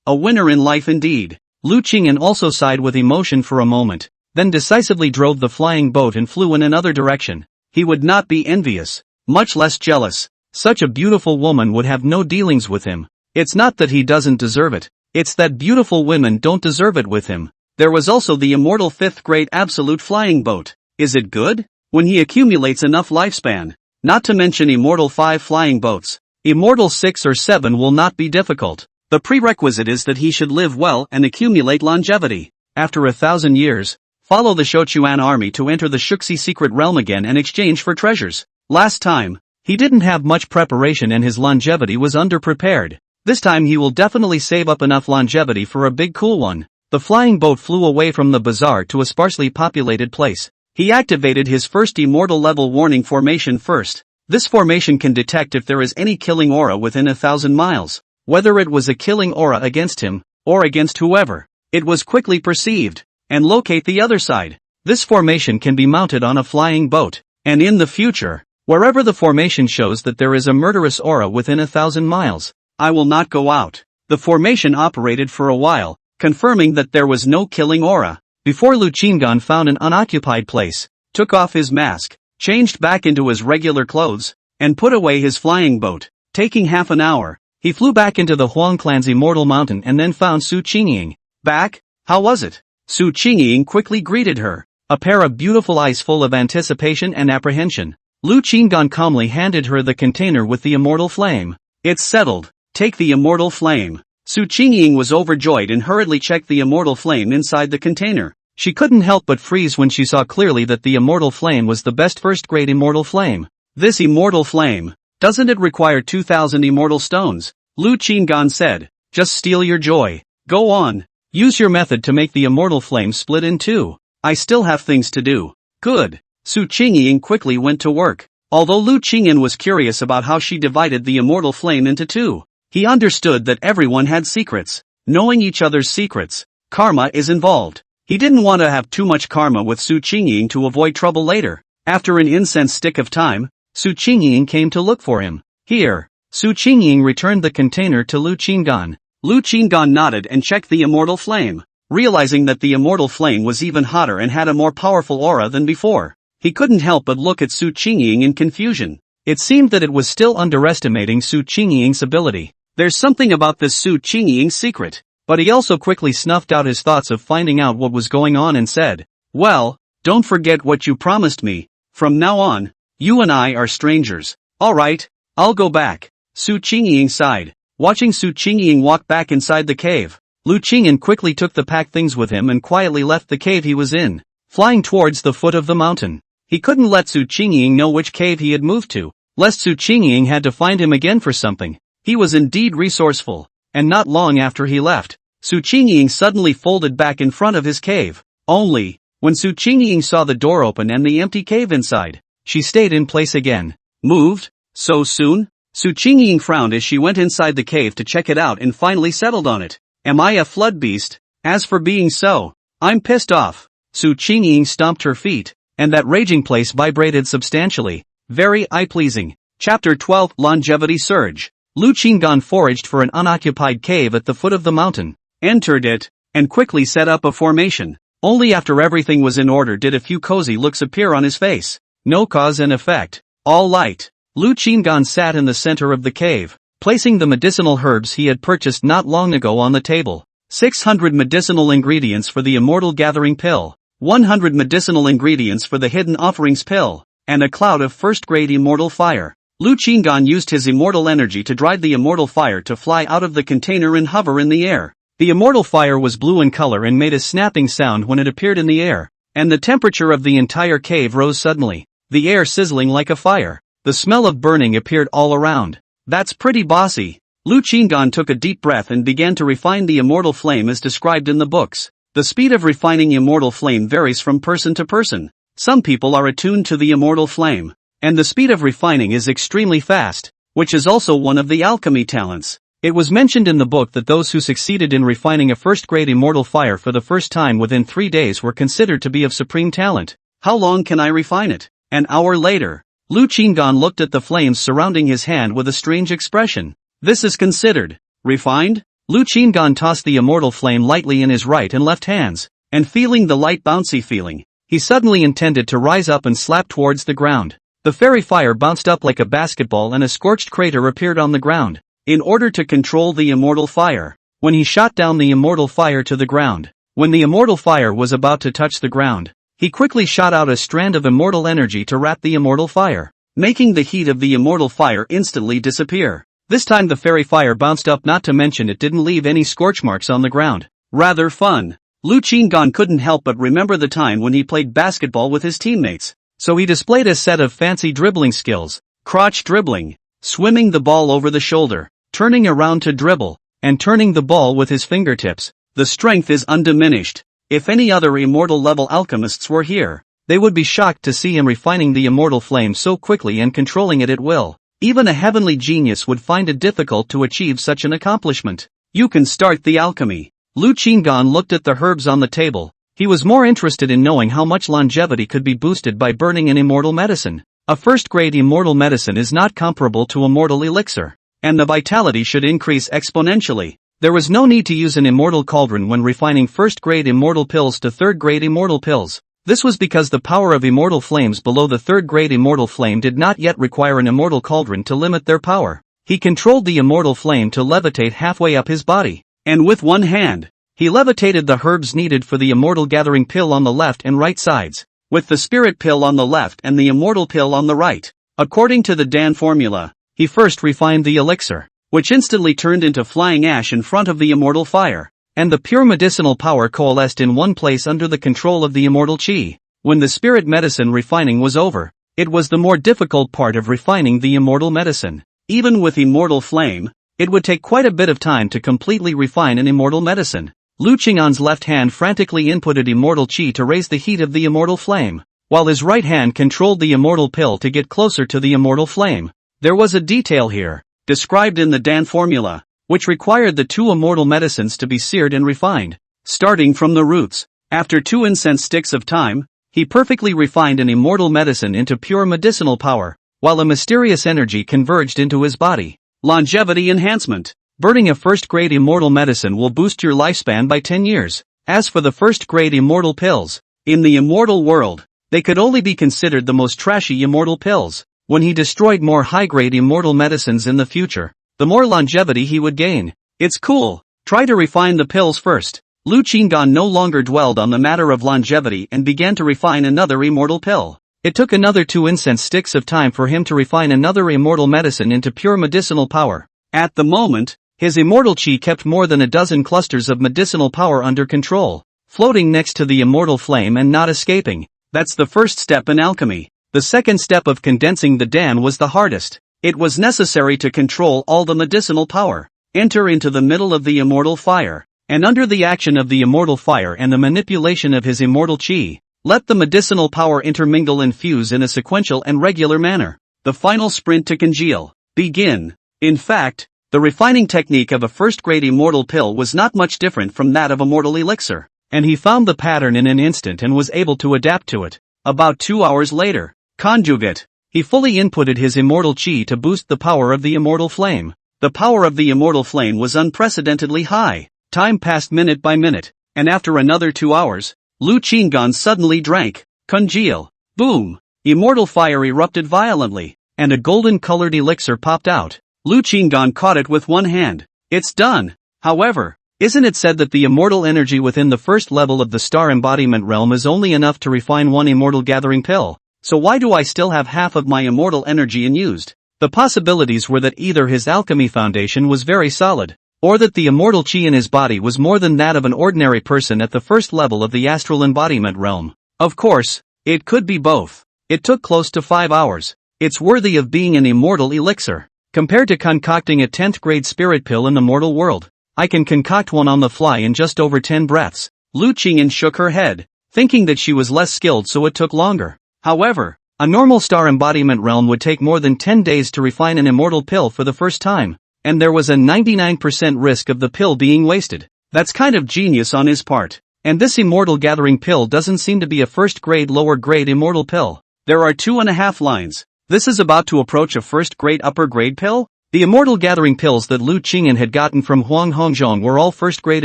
a winner in life indeed. Lu Qingyan also sighed with emotion for a moment, then decisively drove the flying boat and flew in another direction. He would not be envious, much less jealous. Such a beautiful woman would have no dealings with him. It's not that he doesn't deserve it, it's that beautiful women don't deserve it with him. There was also the immortal 5th grade absolute flying boat. Is it good? When he accumulates enough lifespan, not to mention immortal 5 flying boats, immortal 6 or 7 will not be difficult. The prerequisite is that he should live well and accumulate longevity. After 1,000 years, follow the Shochuan army to enter the Shuxi secret realm again and exchange for treasures. Last time, he didn't have much preparation and his longevity was underprepared. This time he will definitely save up enough longevity for a big cool one. The flying boat flew away from the bazaar to a sparsely populated place. He activated his first immortal level warning formation first. This formation can detect if there is any killing aura within 1,000 miles. Whether it was a killing aura against him, or against whoever, it was quickly perceived, and locate the other side. This formation can be mounted on a flying boat, and in the future, wherever the formation shows that there is a murderous aura within 1,000 miles, I will not go out. The formation operated for a while, confirming that there was no killing aura, before Lu Qinggan found an unoccupied place, took off his mask, changed back into his regular clothes, and put away his flying boat. Taking half an hour, he flew back into the Huang clan's immortal mountain and then found Su Qingying. Back? How was it? Su Qingying quickly greeted her, a pair of beautiful eyes full of anticipation and apprehension. Lu Qinggan calmly handed her the container with the immortal flame. It's settled. Take the immortal flame. Su Qingying was overjoyed and hurriedly checked the immortal flame inside the container. She couldn't help but freeze when she saw clearly that the immortal flame was the best first-grade immortal flame. This immortal flame, doesn't it require 2,000 immortal stones? Lu Qinggan said. Just steal your joy. Go on. Use your method to make the immortal flame split in two. I still have things to do. Good. Su Qingying quickly went to work. Although Lu Qingyan was curious about how she divided the immortal flame into two, he understood that everyone had secrets. Knowing each other's secrets, Karma is involved. He didn't want to have too much karma with Su Qingying to avoid trouble later. After an incense stick of time, Su Qingying came to look for him. Here, Su Qingying returned the container to Lu Qingan. Lu Qingan nodded and checked the immortal flame. Realizing that the immortal flame was even hotter and had a more powerful aura than before, he couldn't help but look at Su Qingying in confusion. It seemed that it was still underestimating Su Qingying's ability. There's something about this Su Qingying's secret. But he also quickly snuffed out his thoughts of finding out what was going on and said, "Well, don't forget what you promised me. From now on, you and I are strangers." "Alright, I'll go back." Su Qingying sighed. Watching Su Qingying walk back inside the cave, Lu Qingying quickly took the packed things with him and quietly left the cave he was in, flying towards the foot of the mountain. He couldn't let Su Qingying know which cave he had moved to, lest Su Qingying had to find him again for something. He was indeed resourceful, and not long after he left, Su Qingying suddenly folded back in front of his cave. Only, when Su Qingying saw the door open and the empty cave inside, she stayed in place again. "Moved? So soon?" Su Qingying frowned as she went inside the cave to check it out and finally settled on it. "Am I a flood beast? As for being so, I'm pissed off." Su Qingying stomped her feet, and that raging place vibrated substantially. Very eye-pleasing. Chapter 12 Longevity Surge. Lu Qingan foraged for an unoccupied cave at the foot of the mountain, entered it, and quickly set up a formation. Only after everything was in order did a few cozy looks appear on his face. No cause and effect. All light. Lu Qingan sat in the center of the cave, placing the medicinal herbs he had purchased not long ago on the table. 600 medicinal ingredients for the Immortal Gathering Pill, 100 medicinal ingredients for the Hidden Offerings Pill, and a cloud of first-grade immortal fire. Lu Qingan used his immortal energy to drive the immortal fire to fly out of the container and hover in the air. The immortal fire was blue in color and made a snapping sound when it appeared in the air, and the temperature of the entire cave rose suddenly, the air sizzling like a fire. The smell of burning appeared all around. "That's pretty bossy." Lu Qingan took a deep breath and began to refine the immortal flame as described in the books. The speed of refining immortal flame varies from person to person. Some people are attuned to the immortal flame, and the speed of refining is extremely fast, which is also one of the alchemy talents. It was mentioned in the book that those who succeeded in refining a first-grade immortal fire for the first time within 3 days were considered to be of supreme talent. "How long can I refine it?" An hour later, Lu Qingan looked at the flames surrounding his hand with a strange expression. "This is considered refined?" Lu Qingan tossed the immortal flame lightly in his right and left hands, and feeling the light bouncy feeling, he suddenly intended to rise up and slap towards the ground. The fairy fire bounced up like a basketball and a scorched crater appeared on the ground. In order to control the immortal fire, when he shot down the immortal fire to the ground, when the immortal fire was about to touch the ground, he quickly shot out a strand of immortal energy to wrap the immortal fire, making the heat of the immortal fire instantly disappear. This time the fairy fire bounced up, not to mention it didn't leave any scorch marks on the ground. Rather fun. Lu Qingan couldn't help but remember the time when he played basketball with his teammates, so he displayed a set of fancy dribbling skills: crotch dribbling, swimming the ball over the shoulder, turning around to dribble, and turning the ball with his fingertips. The strength is undiminished. If any other immortal level alchemists were here, they would be shocked to see him refining the immortal flame so quickly and controlling it at will. Even a heavenly genius would find it difficult to achieve such an accomplishment. "You can start the alchemy." Lu Qingan looked at the herbs on the table. He was more interested in knowing how much longevity could be boosted by burning an immortal medicine. A first-grade immortal medicine is not comparable to a mortal elixir, and the vitality should increase exponentially. There was no need to use an immortal cauldron when refining first-grade immortal pills to third-grade immortal pills. This was because the power of immortal flames below the third-grade immortal flame did not yet require an immortal cauldron to limit their power. He controlled the immortal flame to levitate halfway up his body, and with one hand, he levitated the herbs needed for the immortal gathering pill on the left and right sides, with the spirit pill on the left and the immortal pill on the right. According to the Dan formula, he first refined the elixir, which instantly turned into flying ash in front of the immortal fire, and the pure medicinal power coalesced in one place under the control of the immortal chi. When the spirit medicine refining was over, it was the more difficult part of refining the immortal medicine. Even with immortal flame, it would take quite a bit of time to completely refine an immortal medicine. Lu Qingan's left hand frantically inputted immortal chi to raise the heat of the immortal flame, while his right hand controlled the immortal pill to get closer to the immortal flame. There was a detail here, described in the Dan formula, which required the two immortal medicines to be seared and refined. starting from the roots. After 2 incense sticks of time, he perfectly refined an immortal medicine into pure medicinal power, while a mysterious energy converged into his body. Longevity enhancement. Burning a first-grade immortal medicine will boost your lifespan by 10 years. As for the first-grade immortal pills, in the immortal world, they could only be considered the most trashy immortal pills. When he destroyed more high-grade immortal medicines in the future, the more longevity he would gain. It's cool. Try to refine the pills first. Lu Qinggan no longer dwelled on the matter of longevity and began to refine another immortal pill. It took another 2 incense sticks of time for him to refine another immortal medicine into pure medicinal power. At the moment, his immortal qi kept more than a dozen clusters of medicinal power under control, floating next to the immortal flame and not escaping. That's the first step in alchemy. The second step of condensing the Dan was the hardest. It was necessary to control all the medicinal power, enter into the middle of the immortal fire, and under the action of the immortal fire and the manipulation of his immortal qi, let the medicinal power intermingle and fuse in a sequential and regular manner. The final sprint to congeal. Begin. In fact, the refining technique of a first-grade immortal pill was not much different from that of a mortal elixir, and he found the pattern in an instant and was able to adapt to it. About 2 hours later, conjugate. He fully inputted his immortal qi to boost the power of the immortal flame. The power of the immortal flame was unprecedentedly high. Time passed minute by minute, and after another 2 hours, Lu Qinggan suddenly drank. Congeal. Boom. Immortal fire erupted violently, and a golden-colored elixir popped out. Lu Qinggan caught it with one hand. It's done. However, isn't it said that the immortal energy within the first level of the star embodiment realm is only enough to refine one immortal gathering pill? So why do I still have half of my immortal energy unused? The possibilities were that either his alchemy foundation was very solid, or that the immortal qi in his body was more than that of an ordinary person at the first level of the astral embodiment realm. Of course, it could be both. It took close to 5 hours. It's worthy of being an immortal elixir. Compared to concocting a 10th grade spirit pill in the mortal world, I can concoct one on the fly in just over 10 breaths. Lu Qingyan shook her head, thinking that she was less skilled so it took longer. However, a normal star embodiment realm would take more than 10 days to refine an immortal pill for the first time, and there was a 99% risk of the pill being wasted. That's kind of genius on his part. And this immortal gathering pill doesn't seem to be a first-grade lower-grade immortal pill. There are 2.5 lines. This is about to approach a first-grade upper-grade pill? The immortal gathering pills that Lu Qingyan had gotten from Huang Hongzhong were all first-grade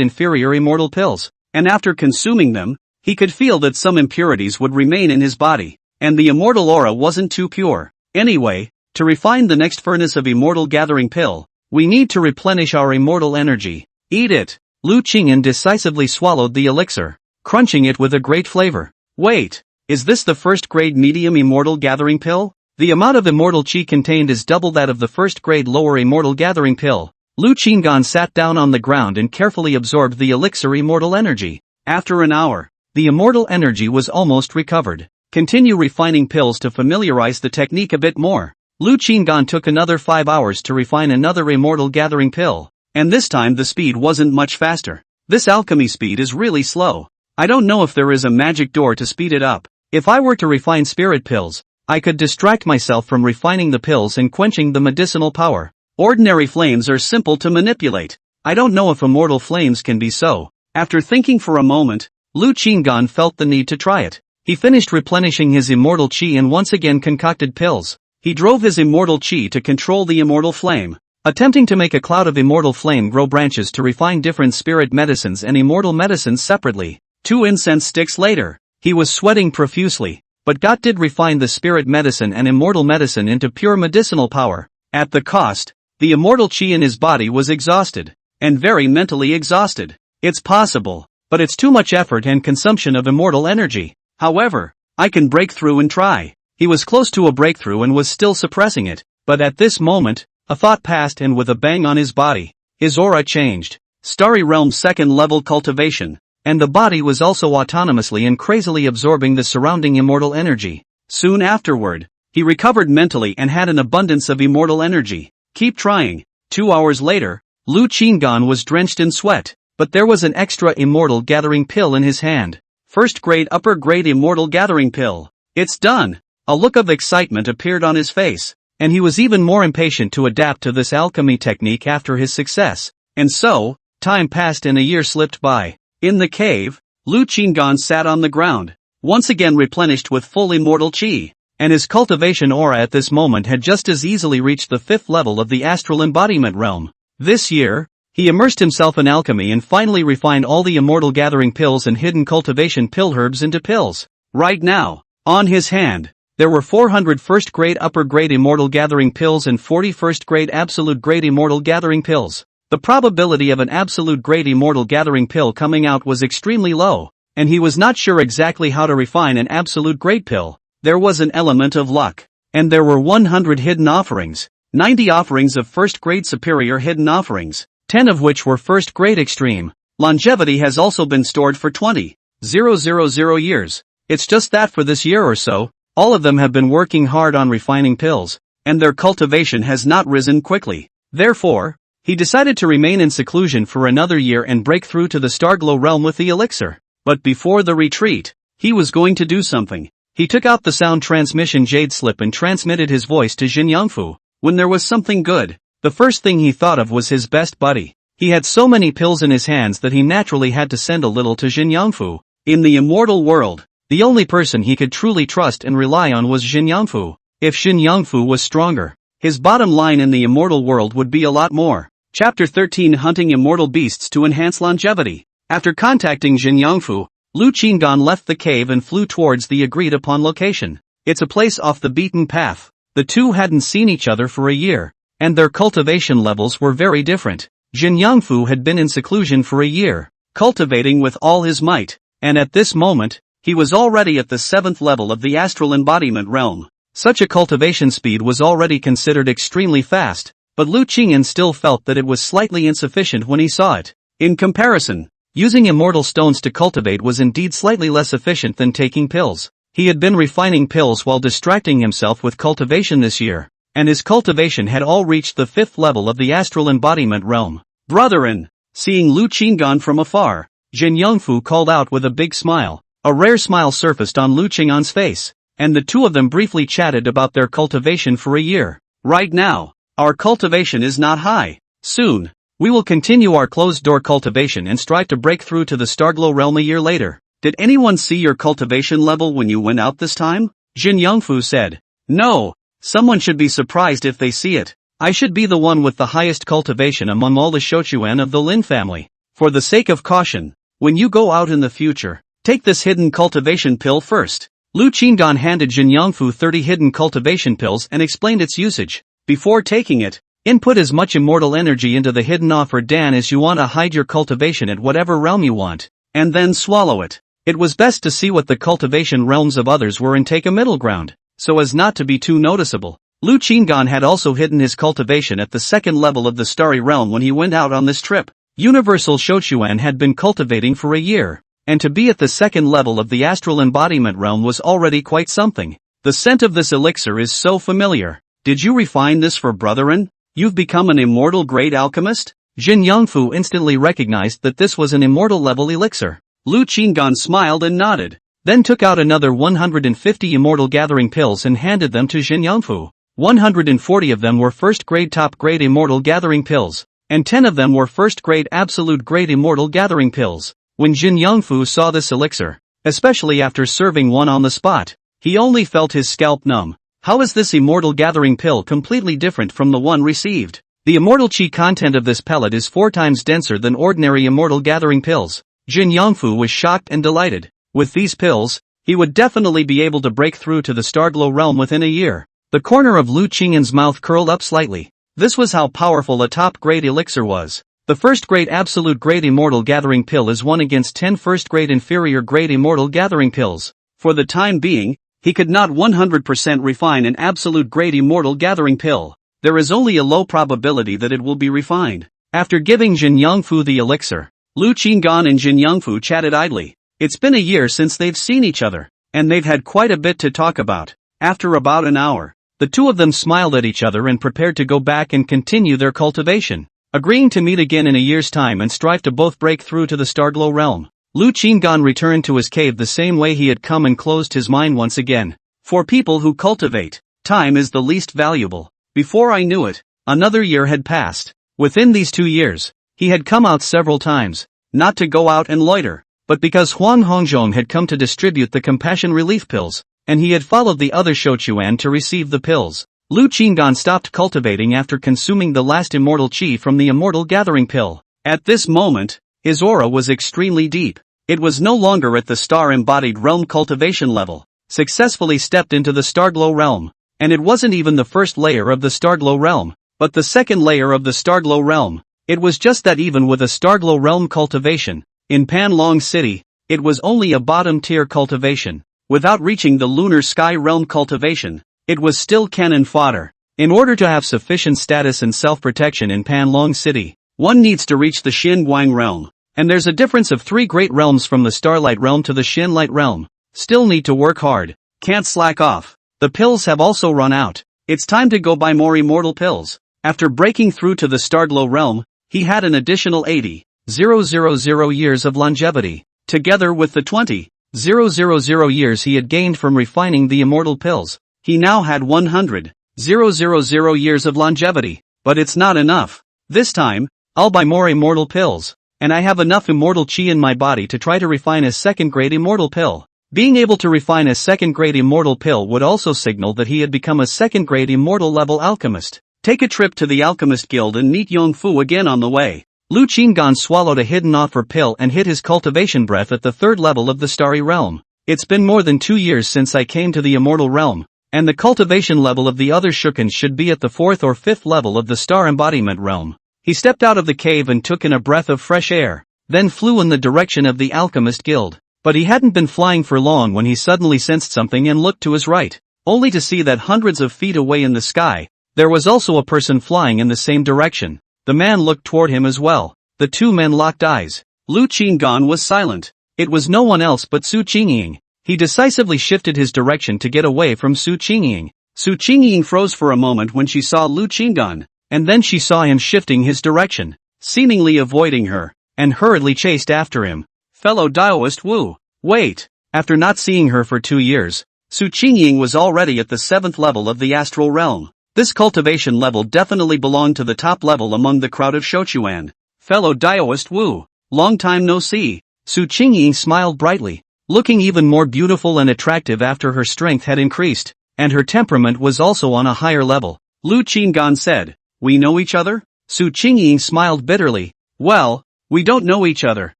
inferior immortal pills, and after consuming them, he could feel that some impurities would remain in his body, and the immortal aura wasn't too pure. Anyway, to refine the next furnace of immortal gathering pill, we need to replenish our immortal energy. Eat it. Lu Qingyan decisively swallowed the elixir, crunching it with a great flavor. Wait, is this the first-grade medium immortal gathering pill? The amount of immortal qi contained is double that of the first-grade lower immortal gathering pill. Lu Qinggan sat down on the ground and carefully absorbed the elixir immortal energy. After an hour, the immortal energy was almost recovered. Continue refining pills to familiarize the technique a bit more. Lu Qinggan took another 5 hours to refine another immortal gathering pill, and this time the speed wasn't much faster. This alchemy speed is really slow. I don't know if there is a magic door to speed it up. If I were to refine spirit pills, I could distract myself from refining the pills and quenching the medicinal power. Ordinary flames are simple to manipulate. I don't know if immortal flames can be so. After thinking for a moment, Lu Qinggan felt the need to try it. He finished replenishing his immortal qi and once again concocted pills. He drove his immortal qi to control the immortal flame, attempting to make a cloud of immortal flame grow branches to refine different spirit medicines and immortal medicines separately. 2 incense sticks later, he was sweating profusely, but God did refine the spirit medicine and immortal medicine into pure medicinal power. At the cost, the immortal qi in his body was exhausted, and very mentally exhausted. It's possible, but it's too much effort and consumption of immortal energy. However, I can break through and try. He was close to a breakthrough and was still suppressing it, but at this moment, a thought passed and with a bang on his body, his aura changed. Starry Realm 2nd level cultivation. And the body was also autonomously and crazily absorbing the surrounding immortal energy. Soon afterward, he recovered mentally and had an abundance of immortal energy. Keep trying. 2 hours later, Lu Qinggan was drenched in sweat, but there was an extra immortal gathering pill in his hand. First-grade upper-grade immortal gathering pill. It's done. A look of excitement appeared on his face, and he was even more impatient to adapt to this alchemy technique after his success. And so, time passed and a year slipped by. In the cave, Lu Qinggan sat on the ground, once again replenished with full immortal qi, and his cultivation aura at this moment had just as easily reached the 5th level of the astral embodiment realm. This year, he immersed himself in alchemy and finally refined all the immortal gathering pills and hidden cultivation pill herbs into pills. Right now, on his hand, there were 400 first-grade upper-grade immortal gathering pills and 40 first-grade absolute-grade immortal gathering pills. The probability of an absolute-grade immortal gathering pill coming out was extremely low, and he was not sure exactly how to refine an absolute-grade pill. There was an element of luck, and there were 100 hidden offerings, 90 offerings of first-grade superior hidden offerings, 10 of which were first-grade extreme. Longevity has also been stored for 20,000 years. It's just that for this year or so, all of them have been working hard on refining pills, and their cultivation has not risen quickly. Therefore, he decided to remain in seclusion for another year and break through to the Starglow realm with the elixir. But before the retreat, he was going to do something. He took out the sound transmission jade slip and transmitted his voice to Jin Yangfu. When there was something good, the first thing he thought of was his best buddy. He had so many pills in his hands that he naturally had to send a little to Jin Yangfu. In the immortal world, the only person he could truly trust and rely on was Jin Yangfu. If Jin Yangfu was stronger, his bottom line in the immortal world would be a lot more. Chapter 13 Hunting Immortal Beasts to Enhance Longevity. After contacting Jin Yangfu, Lu Qinggan left the cave and flew towards the agreed-upon location. It's a place off the beaten path. The two hadn't seen each other for a year, and their cultivation levels were very different. Jin Yangfu had been in seclusion for a year, cultivating with all his might, and at this moment, he was already at the 7th level of the astral embodiment realm. Such a cultivation speed was already considered extremely fast, but Lu Qingyan still felt that it was slightly insufficient when he saw it. In comparison, using immortal stones to cultivate was indeed slightly less efficient than taking pills. He had been refining pills while distracting himself with cultivation this year, and his cultivation had all reached the 5th level of the astral embodiment realm. Brethren! Seeing Lu Qinggan from afar, Jin Yangfu called out with a big smile. A rare smile surfaced on Lu Qinggan's face, and the two of them briefly chatted about their cultivation for a year. Right now, our cultivation is not high. Soon, we will continue our closed-door cultivation and strive to break through to the Starglow realm a year later. Did anyone see your cultivation level when you went out this time? Jin Yangfu said. No, someone should be surprised if they see it. I should be the one with the highest cultivation among all the Shochuan of the Lin family. For the sake of caution, when you go out in the future, take this hidden cultivation pill first. Lu Qinggan handed Jin Yangfu 30 hidden cultivation pills and explained its usage. Before taking it, input as much immortal energy into the hidden offer Dan as you want to hide your cultivation at whatever realm you want, and then swallow it. It was best to see what the cultivation realms of others were and take a middle ground, so as not to be too noticeable. Lu Qinggan had also hidden his cultivation at the 2nd level of the starry realm when he went out on this trip. Universal Shochuan had been cultivating for a year, and to be at the 2nd level of the astral embodiment realm was already quite something. The scent of this elixir is so familiar. Did you refine this for brethren? You've become an immortal great alchemist? Jin Yangfu instantly recognized that this was an immortal level elixir. Lu Qinggan smiled and nodded, then took out another 150 immortal gathering pills and handed them to Jin Yangfu. 140 of them were first-grade top-grade immortal gathering pills, and 10 of them were first-grade absolute-grade immortal gathering pills. When Jin Yangfu saw this elixir, especially after serving one on the spot, he only felt his scalp numb. How is this immortal gathering pill completely different from the one received? The immortal chi content of this pellet is 4 times denser than ordinary immortal gathering pills. Jin Yangfu was shocked and delighted. With these pills, he would definitely be able to break through to the Starglow realm within a year. The corner of Lu Qingyan's mouth curled up slightly. This was how powerful a top-grade elixir was. The first-grade absolute-grade immortal gathering pill is 1 against 10 first-grade inferior-grade immortal gathering pills. For the time being, he could not 100% refine an absolute-grade immortal gathering pill. There is only a low probability that it will be refined. After giving Jin Yangfu the elixir, Lu Qinggan and Jin Yangfu chatted idly. It's been a year since they've seen each other, and they've had quite a bit to talk about. After about an hour, the two of them smiled at each other and prepared to go back and continue their cultivation, agreeing to meet again in a year's time and strive to both break through to the Starglow realm. Lu Qinggan returned to his cave the same way he had come and closed his mind once again. For people who cultivate, time is the least valuable. Before I knew it, another year had passed. Within these 2 years, he had come out several times, not to go out and loiter, but because Huang Hongzhong had come to distribute the compassion relief pills, and he had followed the other Shochuan to receive the pills. Lu Qinggan stopped cultivating after consuming the last immortal chi from the immortal gathering pill. At this moment, his aura was extremely deep. It was no longer at the star-embodied realm cultivation level, successfully stepped into the Starglow realm. And it wasn't even the first layer of the Starglow realm, but the second layer of the Starglow realm. It was just that even with a Starglow realm cultivation, in Panlong City, it was only a bottom-tier cultivation. Without reaching the Lunar Sky realm cultivation, it was still cannon fodder. In order to have sufficient status and self-protection in Panlong City, one needs to reach the Xin Guang realm. And there's a difference of 3 great realms from the Starlight realm to the Xin Light realm. Still need to work hard. Can't slack off. The pills have also run out. It's time to go buy more immortal pills. After breaking through to the Starglow realm, he had an additional 80,000 years of longevity, together with the 20,000 years he had gained from refining the immortal pills. He now had 100,000 years of longevity, but it's not enough. This time, I'll buy more immortal pills, and I have enough immortal chi in my body to try to refine a second-grade immortal pill. Being able to refine a second-grade immortal pill would also signal that he had become a second-grade immortal level alchemist. Take a trip to the Alchemist Guild and meet Yongfu again on the way. Lu Qinggan swallowed a hidden offer pill and hit his cultivation breath at the 3rd level of the Starry Realm. It's been more than 2 years since I came to the Immortal Realm, and the cultivation level of the other Shukans should be at the 4th or 5th level of the Star Embodiment Realm. He stepped out of the cave and took in a breath of fresh air, then flew in the direction of the Alchemist Guild. But he hadn't been flying for long when he suddenly sensed something and looked to his right, only to see that hundreds of feet away in the sky, there was also a person flying in the same direction. The man looked toward him as well. The two men locked eyes. Lu Qinggan was silent. It was no one else but Su Qingying. He decisively shifted his direction to get away from Su Qingying. Su Qingying froze for a moment when she saw Lu Qinggan, and then she saw him shifting his direction, seemingly avoiding her, and hurriedly chased after him. Fellow Daoist Wu. Wait. After not seeing her for 2 years, Su Qingying was already at the 7th level of the astral realm. This cultivation level definitely belonged to the top level among the crowd of Shochuan. Fellow Daoist Wu. Long time no see. Su Qingying smiled brightly, looking even more beautiful and attractive after her strength had increased, and her temperament was also on a higher level. Lu Qinggan said, "We know each other?" Su Qingying smiled bitterly. "Well, we don't know each other,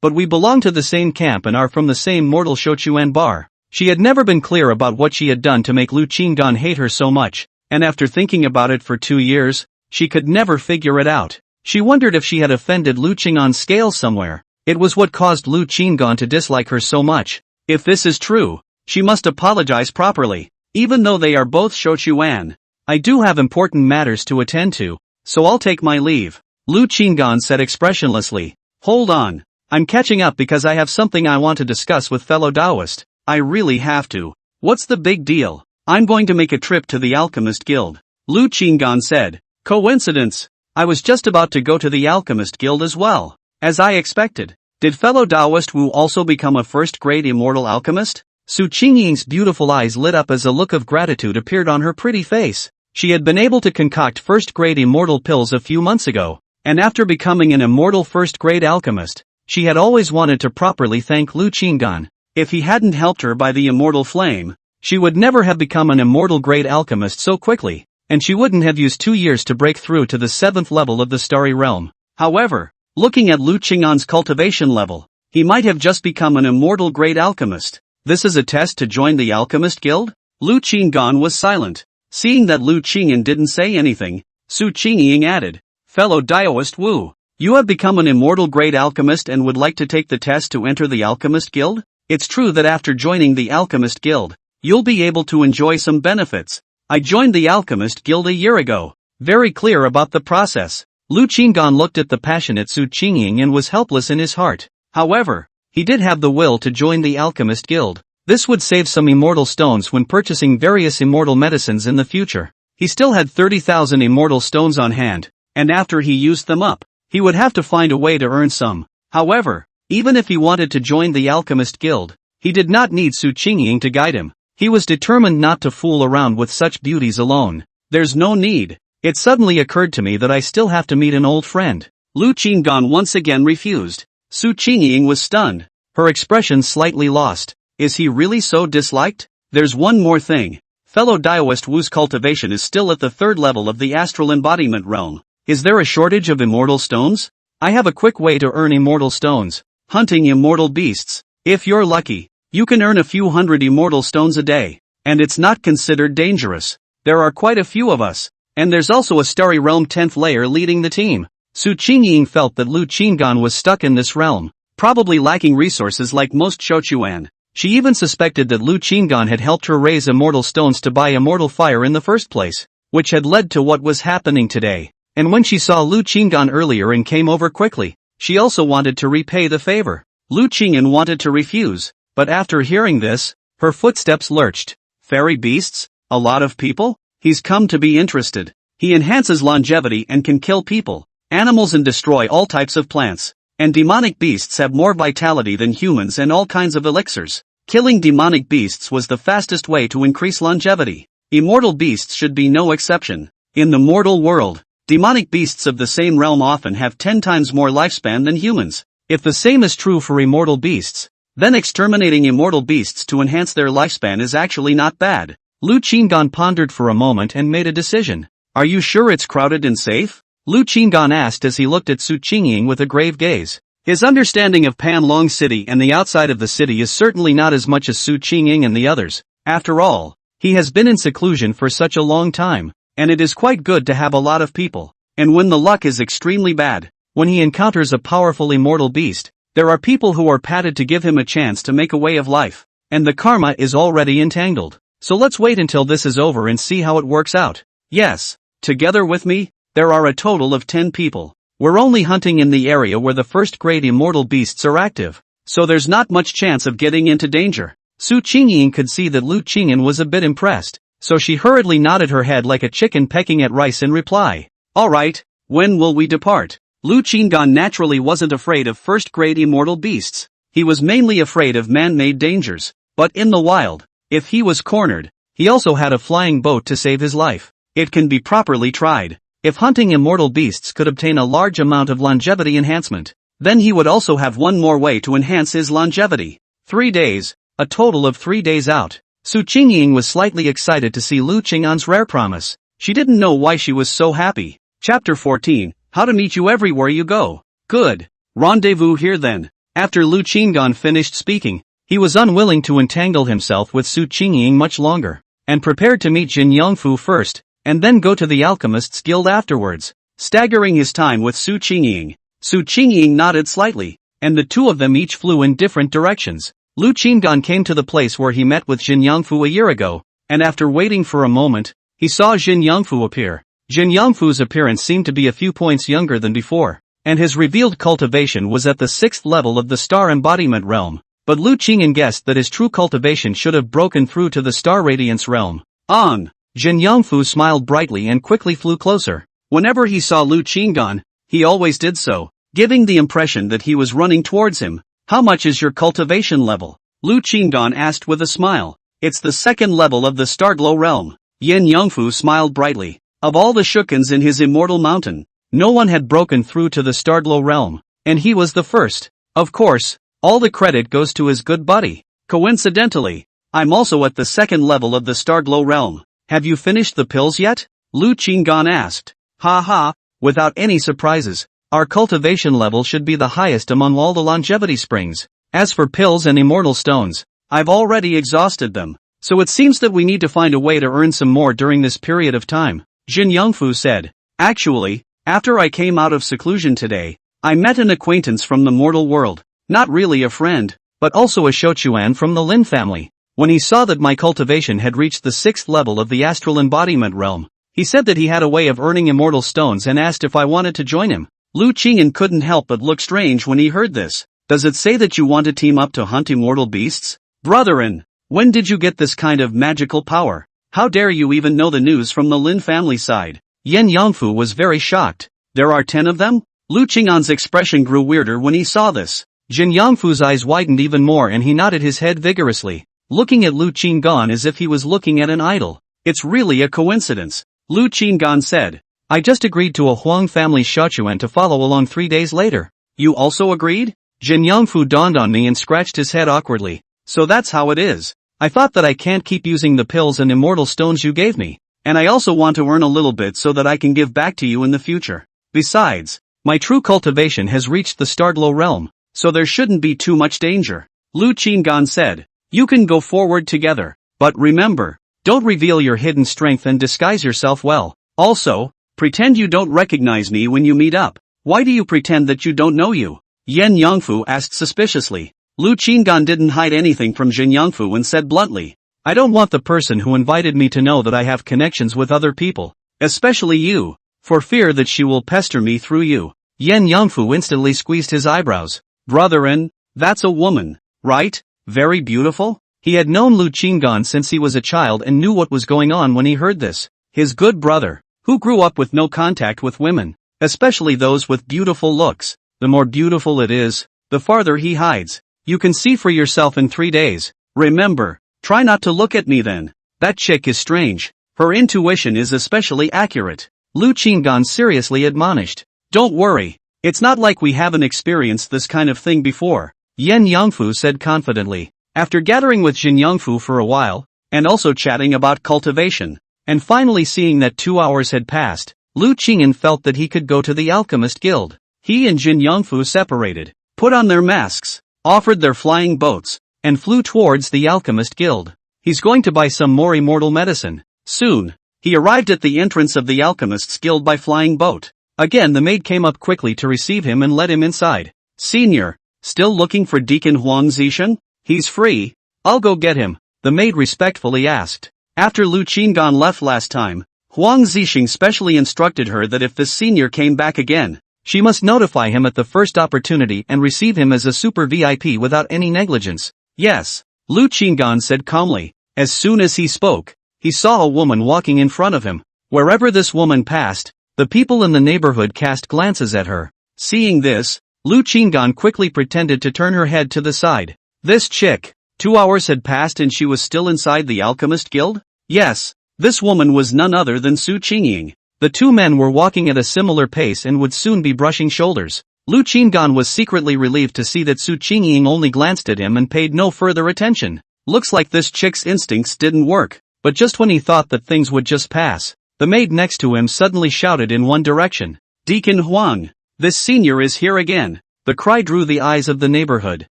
but we belong to the same camp and are from the same mortal Shochuan bar." She had never been clear about what she had done to make Lu Qinggan hate her so much, and after thinking about it for 2 years, she could never figure it out. She wondered if she had offended Lu Qinggan's scale somewhere. It was what caused Lu Qinggan to dislike her so much. If this is true, she must apologize properly, even though they are both Shochuan. "I do have important matters to attend to, so I'll take my leave," Lu Qinggan said expressionlessly. "Hold on. I'm catching up because I have something I want to discuss with fellow Taoist. I really have to." "What's the big deal?" "I'm going to make a trip to the Alchemist Guild," Lu Qinggan said. "Coincidence? I was just about to go to the Alchemist Guild as well. As I expected. Did fellow Taoist Wu also become a first-grade immortal alchemist?" Su Qingying's beautiful eyes lit up as a look of gratitude appeared on her pretty face. She had been able to concoct first-grade immortal pills a few months ago, and after becoming an immortal first-grade alchemist, she had always wanted to properly thank Lu Qinggan. If he hadn't helped her by the immortal flame, she would never have become an immortal grade alchemist so quickly, and she wouldn't have used 2 years to break through to the 7th level of the Starry Realm. However, looking at Lu Qinggan's cultivation level, he might have just become an immortal grade alchemist. This is a test to join the Alchemist Guild? Lu Qinggan was silent. Seeing that Lu Qingyan didn't say anything, Su Qingying added, "Fellow Daoist Wu, you have become an immortal grade alchemist and would like to take the test to enter the Alchemist Guild? It's true that after joining the Alchemist Guild, you'll be able to enjoy some benefits. I joined the Alchemist Guild a year ago." Very clear about the process, Lu Qinggan looked at the passionate Su Qingying and was helpless in his heart. However, he did have the will to join the Alchemist Guild. This would save some immortal stones when purchasing various immortal medicines in the future. He still had 30,000 immortal stones on hand, and after he used them up, he would have to find a way to earn some. However, even if he wanted to join the Alchemist Guild, he did not need Su Qingying to guide him. He was determined not to fool around with such beauties alone. "There's no need. It suddenly occurred to me that I still have to meet an old friend." Lu Qinggan once again refused. Su Qingying was stunned. Her expression slightly lost. Is he really so disliked? There's one more thing. Fellow Daoist Wu's cultivation is still at the 3rd level of the astral embodiment realm. Is there a shortage of immortal stones? I have a quick way to earn immortal stones. Hunting immortal beasts. If you're lucky, you can earn a few hundred immortal stones a day. And it's not considered dangerous. There are quite a few of us. And there's also a starry realm 10th layer leading the team. Su Qingying felt that Lu Qingan was stuck in this realm, probably lacking resources like most Shochuan. She even suspected that Lu Qingan had helped her raise immortal stones to buy immortal fire in the first place, which had led to what was happening today. And when she saw Lu Qingan earlier and came over quickly, she also wanted to repay the favor. Lu Qingan wanted to refuse, but after hearing this, her footsteps lurched. Fairy beasts? A lot of people? He's come to be interested. He enhances longevity and can kill people, animals and destroy all types of plants. And demonic beasts have more vitality than humans and all kinds of elixirs. Killing demonic beasts was the fastest way to increase longevity. Immortal beasts should be no exception. In the mortal world, demonic beasts of the same realm often have 10 times more lifespan than humans. If the same is true for immortal beasts, then exterminating immortal beasts to enhance their lifespan is actually not bad. Lu Qingan pondered for a moment and made a decision. Are you sure it's crowded and safe? Lu Qingan asked as he looked at Su Qingying with a grave gaze. His understanding of Panlong City and the outside of the city is certainly not as much as Su Qingying and the others. After all, he has been in seclusion for such a long time, and it is quite good to have a lot of people. And when the luck is extremely bad, when he encounters a powerful immortal beast, there are people who are padded to give him a chance to make a way of life. And the karma is already entangled. So let's wait until this is over and see how it works out. Yes, together with me, there are a total of 10 people. We're only hunting in the area where the first-grade immortal beasts are active, so there's not much chance of getting into danger. Su Qingying could see that Lu Qingan was a bit impressed, so she hurriedly nodded her head like a chicken pecking at rice in reply. Alright, when will we depart? Lu Qingan naturally wasn't afraid of first-grade immortal beasts. He was mainly afraid of man-made dangers, but in the wild, if he was cornered, he also had a flying boat to save his life. It can be properly tried. If hunting immortal beasts could obtain a large amount of longevity enhancement, then he would also have one more way to enhance his longevity. 3 days, a total of 3 days out. Su Qingying was slightly excited to see Lu Qingan's rare promise. She didn't know why she was so happy. Chapter 14, How to Meet You Everywhere You Go. Good. Rendezvous here then. After Lu Qingan finished speaking, he was unwilling to entangle himself with Su Qingying much longer, and prepared to meet Jin Yongfu first, and then go to the Alchemist's Guild afterwards. Staggering his time with Su Qingying, Su Qingying nodded slightly, and the two of them each flew in different directions. Lu Qingan came to the place where he met with Jin Yongfu a year ago, and after waiting for a moment, he saw Jin Yongfu appear. Jin Yongfu's appearance seemed to be a few points younger than before, and his revealed cultivation was at the 6th level of the star embodiment realm, but Lu Qingan guessed that his true cultivation should have broken through to the star radiance realm. On! Jin Yongfu smiled brightly and quickly flew closer. Whenever he saw Lu Qingan, he always did so, giving the impression that he was running towards him. How much is your cultivation level? Lu Qingan asked with a smile. It's the 2nd level of the Starglow realm. Yin Yongfu smiled brightly. Of all the Shukans in his immortal mountain, no one had broken through to the Starglow realm, and he was the first. Of course, all the credit goes to his good buddy. Coincidentally, I'm also at the 2nd level of the Starglow realm. Have you finished the pills yet? Lu Qingan asked. Ha ha, without any surprises, our cultivation level should be the highest among all the longevity springs. As for pills and immortal stones, I've already exhausted them, so it seems that we need to find a way to earn some more during this period of time, Jin Yongfu said. Actually, after I came out of seclusion today, I met an acquaintance from the mortal world, not really a friend, but also a Shochuan from the Lin family. When he saw that my cultivation had reached the 6th level of the astral embodiment realm, he said that he had a way of earning immortal stones and asked if I wanted to join him. Lu Qingan couldn't help but look strange when he heard this. Does it say that you want to team up to hunt immortal beasts? Brethren, when did you get this kind of magical power? How dare you even know the news from the Lin family side? Yin Yongfu was very shocked. There are 10 of them? Lu Qingan's expression grew weirder when he saw this. Jin Yongfu's eyes widened even more and he nodded his head vigorously, looking at Lu Qingan as if he was looking at an idol. It's really a coincidence, Lu Qingan said. I just agreed to a Huang family Shochuan to follow along 3 days later. You also agreed? Jin Yongfu dawned on me and scratched his head awkwardly. So that's how it is. I thought that I can't keep using the pills and immortal stones you gave me. And I also want to earn a little bit so that I can give back to you in the future. Besides, my true cultivation has reached the Starglow realm, so there shouldn't be too much danger. Lu Qinggan said. You can go forward together. But remember, don't reveal your hidden strength and disguise yourself well. Also, pretend you don't recognize me when you meet up. Why do you pretend that you don't know you? Yen Yongfu asked suspiciously. Lu Qinggan didn't hide anything from Jin Yongfu and said bluntly, I don't want the person who invited me to know that I have connections with other people, especially you, for fear that she will pester me through you. Yen Yongfu instantly squeezed his eyebrows. Brother-in, that's a woman, right? Very beautiful? He had known Lu Qinggan since he was a child and knew what was going on when he heard this. His good brother, who grew up with no contact with women, especially those with beautiful looks. The more beautiful it is, the farther he hides. You can see for yourself in 3 days. Remember, try not to look at me then. That chick is strange. Her intuition is especially accurate. Lu Qinggan seriously admonished. Don't worry. It's not like we haven't experienced this kind of thing before. Yen Yongfu said confidently. After gathering with Jin Yongfu for a while, and also chatting about cultivation, and finally seeing that 2 hours had passed, Lu Qingyan felt that he could go to the Alchemist Guild. He and Jin Yongfu separated, put on their masks, offered their flying boats, and flew towards the Alchemist Guild. He's going to buy some more immortal medicine. Soon, he arrived at the entrance of the Alchemist's Guild by flying boat. Again the maid came up quickly to receive him and led him inside. Senior, still looking for Deacon Huang Zixing? He's free. I'll go get him, the maid respectfully asked. After Lu Qinggan left last time, Huang Zixing specially instructed her that if this senior came back again, she must notify him at the first opportunity and receive him as a super VIP without any negligence. Yes, Lu Qinggan said calmly. As soon as he spoke, he saw a woman walking in front of him. Wherever this woman passed, the people in the neighborhood cast glances at her. Seeing this, Lu Qinggan quickly pretended to turn her head to the side. This chick. 2 hours had passed and she was still inside the Alchemist Guild? Yes, this woman was none other than Su Qingying. The two men were walking at a similar pace and would soon be brushing shoulders. Lu Qinggan was secretly relieved to see that Su Qingying only glanced at him and paid no further attention. Looks like this chick's instincts didn't work. But just when he thought that things would just pass, the maid next to him suddenly shouted in one direction. Deacon Huang, this senior is here again. The cry drew the eyes of the neighborhood.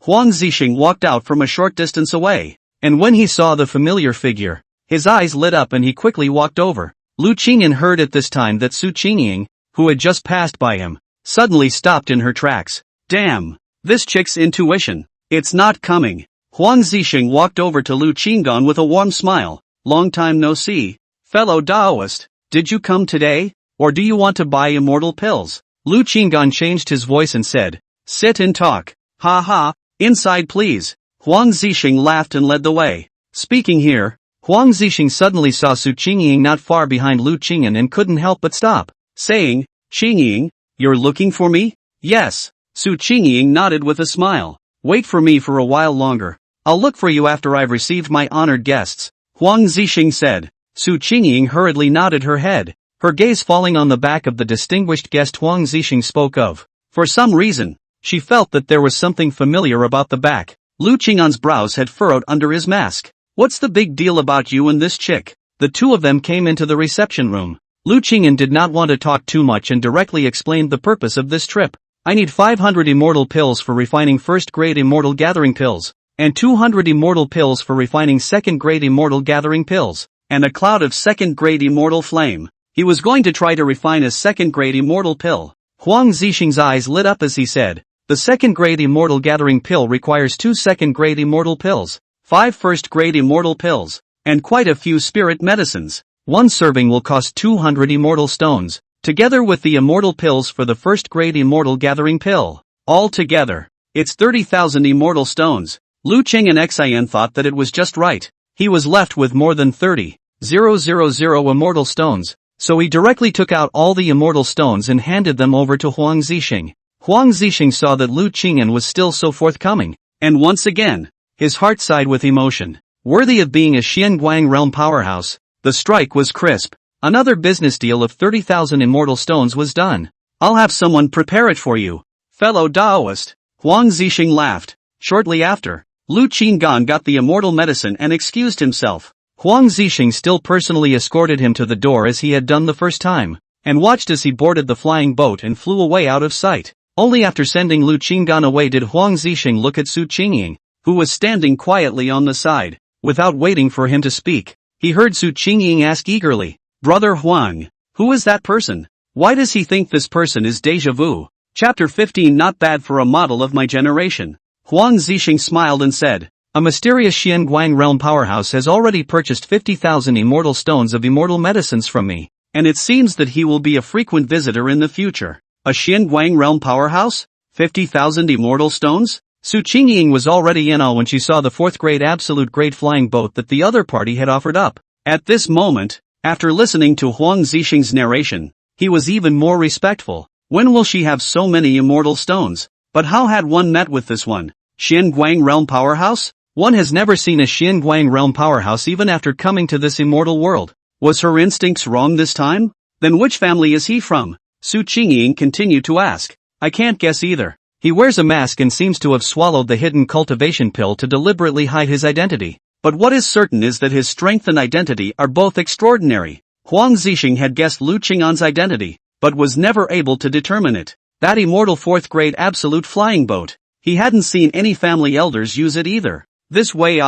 Huang Zixing walked out from a short distance away, and when he saw the familiar figure, his eyes lit up and he quickly walked over. Lu Qingyan heard at this time that Su Qingying, who had just passed by him, suddenly stopped in her tracks. Damn, this chick's intuition. It's not coming. Huang Zixing walked over to Lu Qinggan with a warm smile. Long time no see. Fellow Taoist, did you come today, or do you want to buy immortal pills? Lu Qinggan changed his voice and said, sit and talk. Ha ha, inside please. Huang Zixing laughed and led the way. Speaking here, Huang Zixing suddenly saw Su Qingying not far behind Lu Qingyan and couldn't help but stop, saying, Qingying, you're looking for me? Yes. Su Qingying nodded with a smile. Wait for me for a while longer. I'll look for you after I've received my honored guests. Huang Zixing said. Su Qingying hurriedly nodded her head, her gaze falling on the back of the distinguished guest Huang Zixing spoke of. For some reason, she felt that there was something familiar about the back. Lu Qingyan's brows had furrowed under his mask. What's the big deal about you and this chick? The two of them came into the reception room. Lu Qingyan did not want to talk too much and directly explained the purpose of this trip. I need 500 immortal pills for refining first-grade immortal gathering pills, and 200 immortal pills for refining second-grade immortal gathering pills, and a cloud of second-grade immortal flame. He was going to try to refine a second-grade immortal pill. Huang Zixing's eyes lit up as he said, the second-grade immortal gathering pill requires 2 second-grade immortal pills, 5 first-grade immortal pills, and quite a few spirit medicines. One serving will cost 200 immortal stones, together with the immortal pills for the first-grade immortal gathering pill. All together, it's 30,000 immortal stones. Lu Qingyan Xian thought that it was just right. He was left with more than 30,000 immortal stones, so he directly took out all the immortal stones and handed them over to Huang Zixing. Huang Zixing saw that Lu Qingyan was still so forthcoming, and once again, his heart sighed with emotion. Worthy of being a Xianguang realm powerhouse, the strike was crisp. Another business deal of 30,000 immortal stones was done. I'll have someone prepare it for you. Fellow Taoist, Huang Zixing laughed. Shortly after, Lu Qinggan got the immortal medicine and excused himself. Huang Zixing still personally escorted him to the door as he had done the first time, and watched as he boarded the flying boat and flew away out of sight. Only after sending Lu Qinggan away did Huang Zixing look at Su Qingying, who was standing quietly on the side. Without waiting for him to speak, he heard Su Qingying ask eagerly, "Brother Huang, who is that person? Why does he think this person is deja vu?" Chapter 15. Not bad for a model of my generation. Huang Zixing smiled and said, "A mysterious Xianguang realm powerhouse has already purchased 50,000 immortal stones of immortal medicines from me, and it seems that he will be a frequent visitor in the future." A Xianguang realm powerhouse? 50,000 immortal stones? Su Qingying was already in awe when she saw the 4th grade absolute grade flying boat that the other party had offered up. At this moment, after listening to Huang Zixing's narration, he was even more respectful. When will she have so many immortal stones? But how had one met with this one? Xianguang realm powerhouse? One has never seen a Xianguang realm powerhouse even after coming to this immortal world. Was her instincts wrong this time? Then which family is he from? Su Qingying continued to ask. "I can't guess either. He wears a mask and seems to have swallowed the hidden cultivation pill to deliberately hide his identity. But what is certain is that his strength and identity are both extraordinary." Huang Zixing had guessed Lu Qinggan's identity, but was never able to determine it. That immortal 4th grade absolute flying boat. He hadn't seen any family elders use it either. This way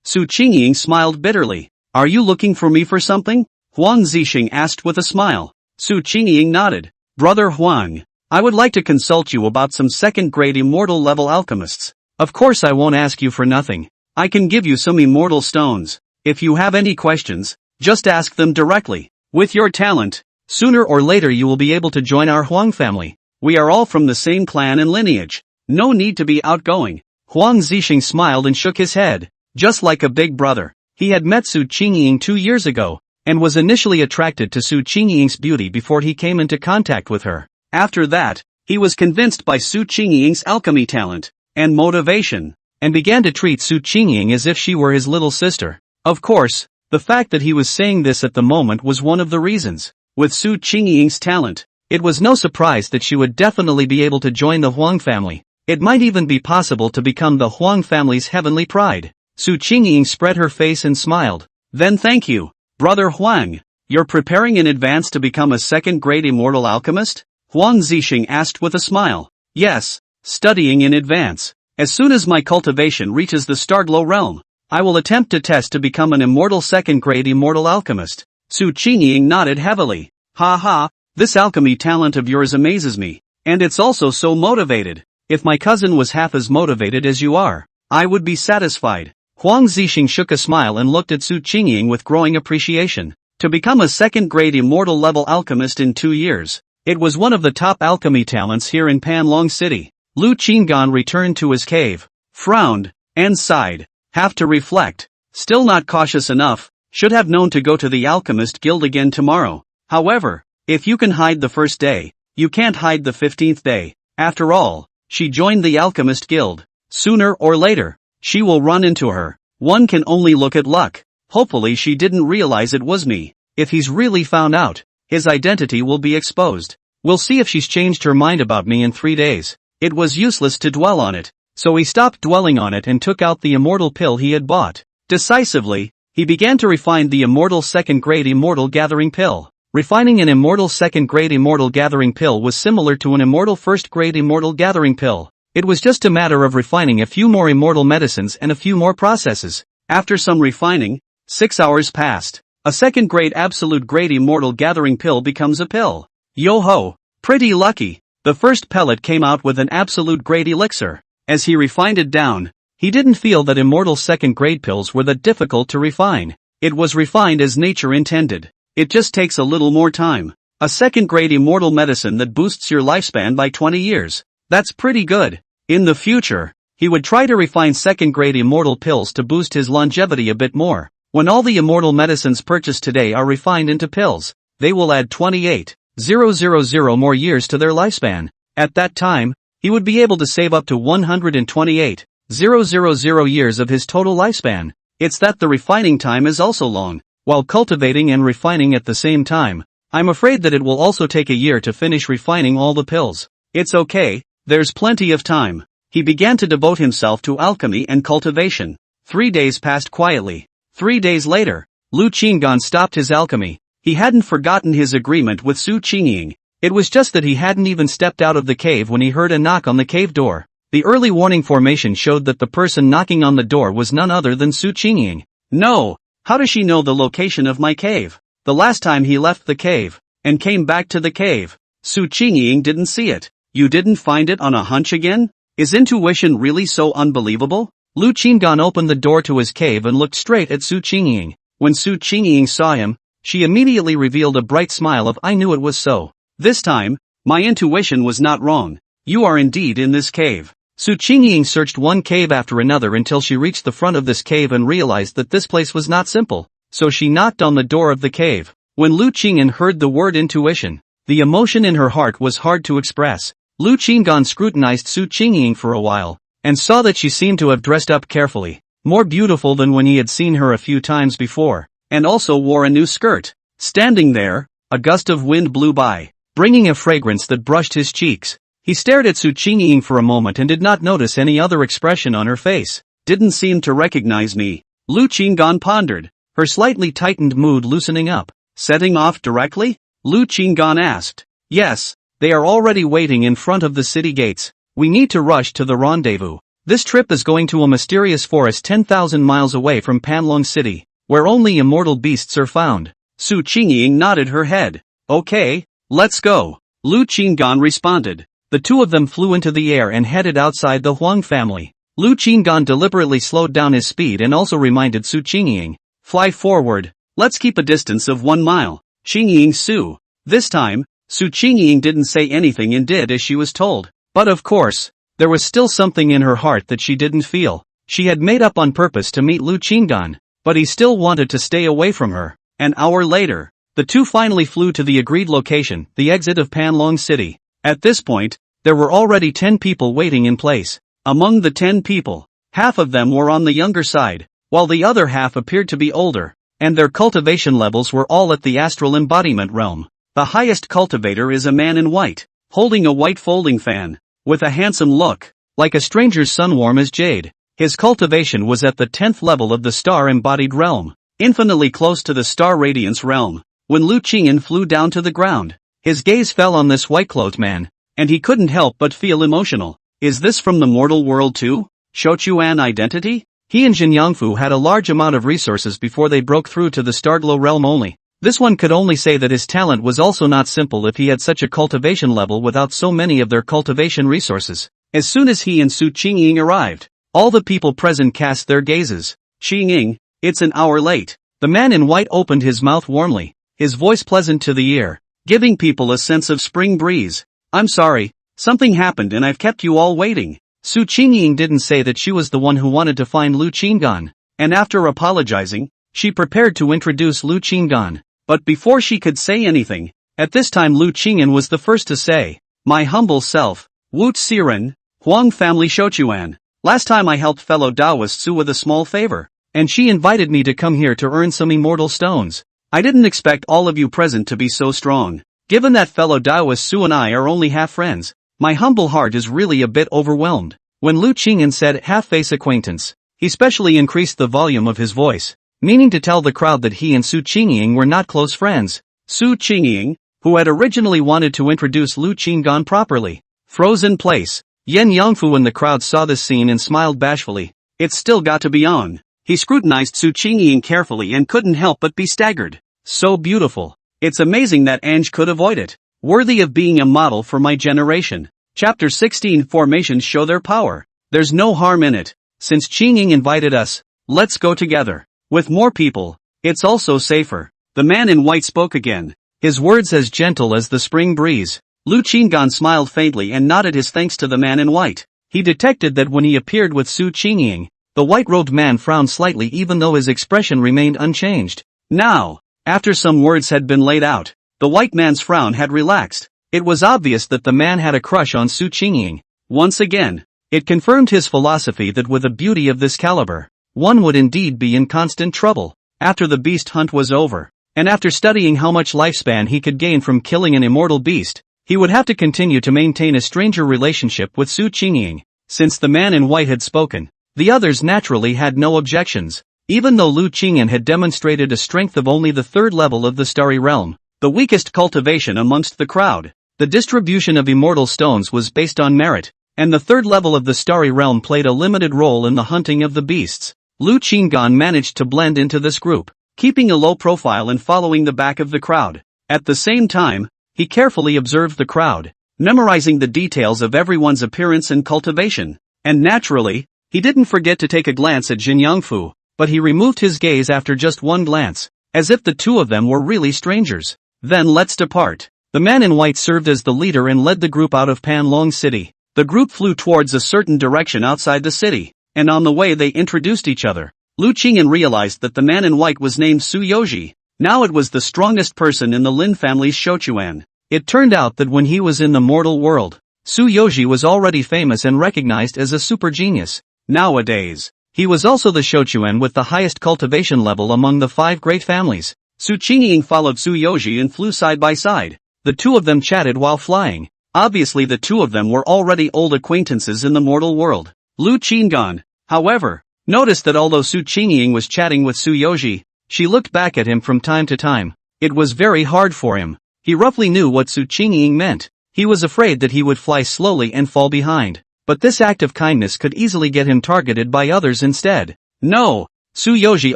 Su Qingying smiled bitterly. "Are you looking for me for something?" Huang Zixing asked with a smile. Su Qingying nodded. "Brother Huang, I would like to consult you about some 2nd grade immortal level alchemists. Of course I won't ask you for nothing. I can give you some immortal stones. If you have any questions, just ask them directly. With your talent, sooner or later you will be able to join our Huang family. We are all from the same clan and lineage. No need to be outgoing." Huang Zixing smiled and shook his head. Just like a big brother, he had met Su Qingying 2 years ago, and was initially attracted to Su Qingying's beauty before he came into contact with her. After that, he was convinced by Su Qingying's alchemy talent and motivation, and began to treat Su Qingying as if she were his little sister. Of course, the fact that he was saying this at the moment was one of the reasons. With Su Qingying's talent, it was no surprise that she would definitely be able to join the Huang family. It might even be possible to become the Huang family's heavenly pride. Su Qingying spread her face and smiled. "Then thank you, Brother Huang. You're preparing in advance to become a 2nd grade immortal alchemist?" Huang Zixing asked with a smile. "Yes, studying in advance. As soon as my cultivation reaches the Starglow realm, I will attempt to test to become an immortal 2nd grade immortal alchemist." Su Qingying nodded heavily. "Ha ha, this alchemy talent of yours amazes me, and it's also so motivated. If my cousin was half as motivated as you are, I would be satisfied." Huang Zixing shook a smile and looked at Su Qingying with growing appreciation. To become a 2nd grade immortal level alchemist in 2 years, it was one of the top alchemy talents here in Panlong City. Lu Qinggan returned to his cave, frowned, and sighed. "Have to reflect. Still not cautious enough. Should have known to go to the Alchemist Guild again tomorrow. However, if you can hide the first day, you can't hide the 15th day. After all, she joined the Alchemist Guild. Sooner or later, she will run into her. One can only look at luck. Hopefully she didn't realize it was me. If he's really found out, his identity will be exposed. We'll see if she's changed her mind about me in 3 days." It was useless to dwell on it, so he stopped dwelling on it and took out the immortal pill he had bought. Decisively, he began to refine the immortal 2nd grade immortal gathering pill. Refining an immortal 2nd grade immortal gathering pill was similar to an immortal 1st grade immortal gathering pill. It was just a matter of refining a few more immortal medicines and a few more processes. After some refining, 6 hours passed. A 2nd grade absolute grade immortal gathering pill becomes a pill. Yo-ho! Pretty lucky. The first pellet came out with an absolute grade elixir. As he refined it down, he didn't feel that immortal 2nd grade pills were that difficult to refine. It was refined as nature intended. It just takes a little more time. A 2nd grade immortal medicine that boosts your lifespan by 20 years. That's pretty good. In the future, he would try to refine 2nd grade immortal pills to boost his longevity a bit more. When all the immortal medicines purchased today are refined into pills, they will add 28,000 more years to their lifespan. At that time, he would be able to save up to 128,000 years of his total lifespan. It's that the refining time is also long, while cultivating and refining at the same time. I'm afraid that it will also take a year to finish refining all the pills. It's okay, there's plenty of time. he began to devote himself to alchemy and cultivation. 3 days passed quietly. 3 days later, Lu Qinggan stopped his alchemy. He hadn't forgotten his agreement with Su Qingying. It was just that he hadn't even stepped out of the cave when he heard a knock on the cave door. The early warning formation showed that the person knocking on the door was none other than Su Qingying. No! How does she know the location of my cave? The last time he left the cave, and came back to the cave, Su Qingying didn't see it. You didn't find it on a hunch again? Is intuition really so unbelievable? Lu Qinggan opened the door to his cave and looked straight at Su Qingying. When Su Qingying saw him, she immediately revealed a bright smile of "I knew it was so. This time, my intuition was not wrong. You are indeed in this cave." Su Qingying searched one cave after another until she reached the front of this cave and realized that this place was not simple. So she knocked on the door of the cave. When Lu Qingyan heard the word intuition, the emotion in her heart was hard to express. Lu Qinggan scrutinized Su Qingying for a while, and saw that she seemed to have dressed up carefully, more beautiful than when he had seen her a few times before, and also wore a new skirt. Standing there, a gust of wind blew by, bringing a fragrance that brushed his cheeks. He stared at Su Qingying for a moment and did not notice any other expression on her face. Didn't seem to recognize me. Lu Qinggan pondered, her slightly tightened mood loosening up. Setting off directly? Lu Qinggan asked. Yes, they are already waiting in front of the city gates. We need to rush to the rendezvous. This trip is going to a mysterious forest 10,000 miles away from Panlong City, where only immortal beasts are found. Su Qingying nodded her head. Okay, let's go. Lu Qinggan responded. The two of them flew into the air and headed outside the Huang family. Lu Qinggan deliberately slowed down his speed and also reminded Su Qingying. Fly forward. Let's keep a distance of 1 mile. Qingying Su. This time, Su Qingying didn't say anything and did as she was told. But of course, there was still something in her heart that she didn't feel. She had made up on purpose to meet Lu Qinggan, but he still wanted to stay away from her. An hour later, the two finally flew to the agreed location, the exit of Panlong City. At this point, there were already 10 people waiting in place. Among the 10 people, half of them were on the younger side, while the other half appeared to be older, and their cultivation levels were all at the astral embodiment realm. The highest cultivator is a man in white, holding a white folding fan, with a handsome look, like a stranger's sun warm as jade. His cultivation was at the 10th level of the star-embodied realm, infinitely close to the star radiance realm. When Lu Qingyan flew down to the ground, his gaze fell on this white-clothed man, and he couldn't help but feel emotional. Is this from the mortal world too? Shochuan identity? He and Jin Yangfu had a large amount of resources before they broke through to the Starglow realm only. This one could only say that his talent was also not simple if he had such a cultivation level without so many of their cultivation resources. As soon as he and Su Qingying arrived, all the people present cast their gazes. Qingying, it's an hour late. The man in white opened his mouth warmly, his voice pleasant to the ear, giving people a sense of spring breeze. I'm sorry, something happened and I've kept you all waiting. Su Qingying didn't say that she was the one who wanted to find Lu Qinggan, and after apologizing, she prepared to introduce Lu Qinggan. But before she could say anything, at this time Lu Qingyan was the first to say, my humble self, Wu Tsiren, Huang family Shochuan. Last time I helped fellow Taoist Su with a small favor, and she invited me to come here to earn some immortal stones. I didn't expect all of you present to be so strong. Given that fellow Taoist Su and I are only half friends, my humble heart is really a bit overwhelmed. When Lu Qingyan said half-face acquaintance, he specially increased the volume of his voice, meaning to tell the crowd that he and Su Qingying were not close friends. Su Qingying, who had originally wanted to introduce Lu Qinggan properly, froze in place. Yen Yangfu and the crowd saw this scene and smiled bashfully. It's still got to be on. He scrutinized Su Qingying carefully and couldn't help but be staggered. So beautiful. It's amazing that Ange could avoid it. Worthy of being a model for my generation. Chapter 16 Formations show their power. There's no harm in it. Since Qingying invited us, let's go together. With more people, it's also safer. The man in white spoke again, his words as gentle as the spring breeze. Lu Qinggan smiled faintly and nodded his thanks to the man in white. He detected that when he appeared with Su Qingying, the white-robed man frowned slightly even though his expression remained unchanged. Now, after some words had been laid out, the white man's frown had relaxed. It was obvious that the man had a crush on Su Qingying. Once again, it confirmed his philosophy that with a beauty of this caliber, one would indeed be in constant trouble. After the beast hunt was over, and after studying how much lifespan he could gain from killing an immortal beast, he would have to continue to maintain a stranger relationship with Su Qingying. since the man in white had spoken. The others naturally had no objections. Even though Lu Qingyan had demonstrated a strength of only the third level of the starry realm, the weakest cultivation amongst the crowd, the distribution of immortal stones was based on merit, and the third level of the starry realm played a limited role in the hunting of the beasts. Lu Qingyan managed to blend into this group, keeping a low profile and following the back of the crowd. At the same time, he carefully observed the crowd, memorizing the details of everyone's appearance and cultivation. And naturally, he didn't forget to take a glance at Jin Yangfu, but he removed his gaze after just one glance, as if the two of them were really strangers. Then let's depart. The man in white served as the leader and led the group out of Panlong City. The group flew towards a certain direction outside the city, and on the way they introduced each other. Lu Qingyan realized that the man in white was named Su Yoji. Now it was the strongest person in the Lin family's Shochuan. It turned out that when he was in the mortal world, Su Yoji was already famous and recognized as a super genius. Nowadays, he was also the Shochuan with the highest cultivation level among the 5 great families. Su Qingying followed Su Yoji and flew side by side. The two of them chatted while flying. Obviously the two of them were already old acquaintances in the mortal world. Lu Qingyan, however, noticed that although Su Qingying was chatting with Su Yoji, she looked back at him from time to time. It was very hard for him. He roughly knew what Su Qingying meant. He was afraid that he would fly slowly and fall behind. But this act of kindness could easily get him targeted by others instead. No! Su Yoji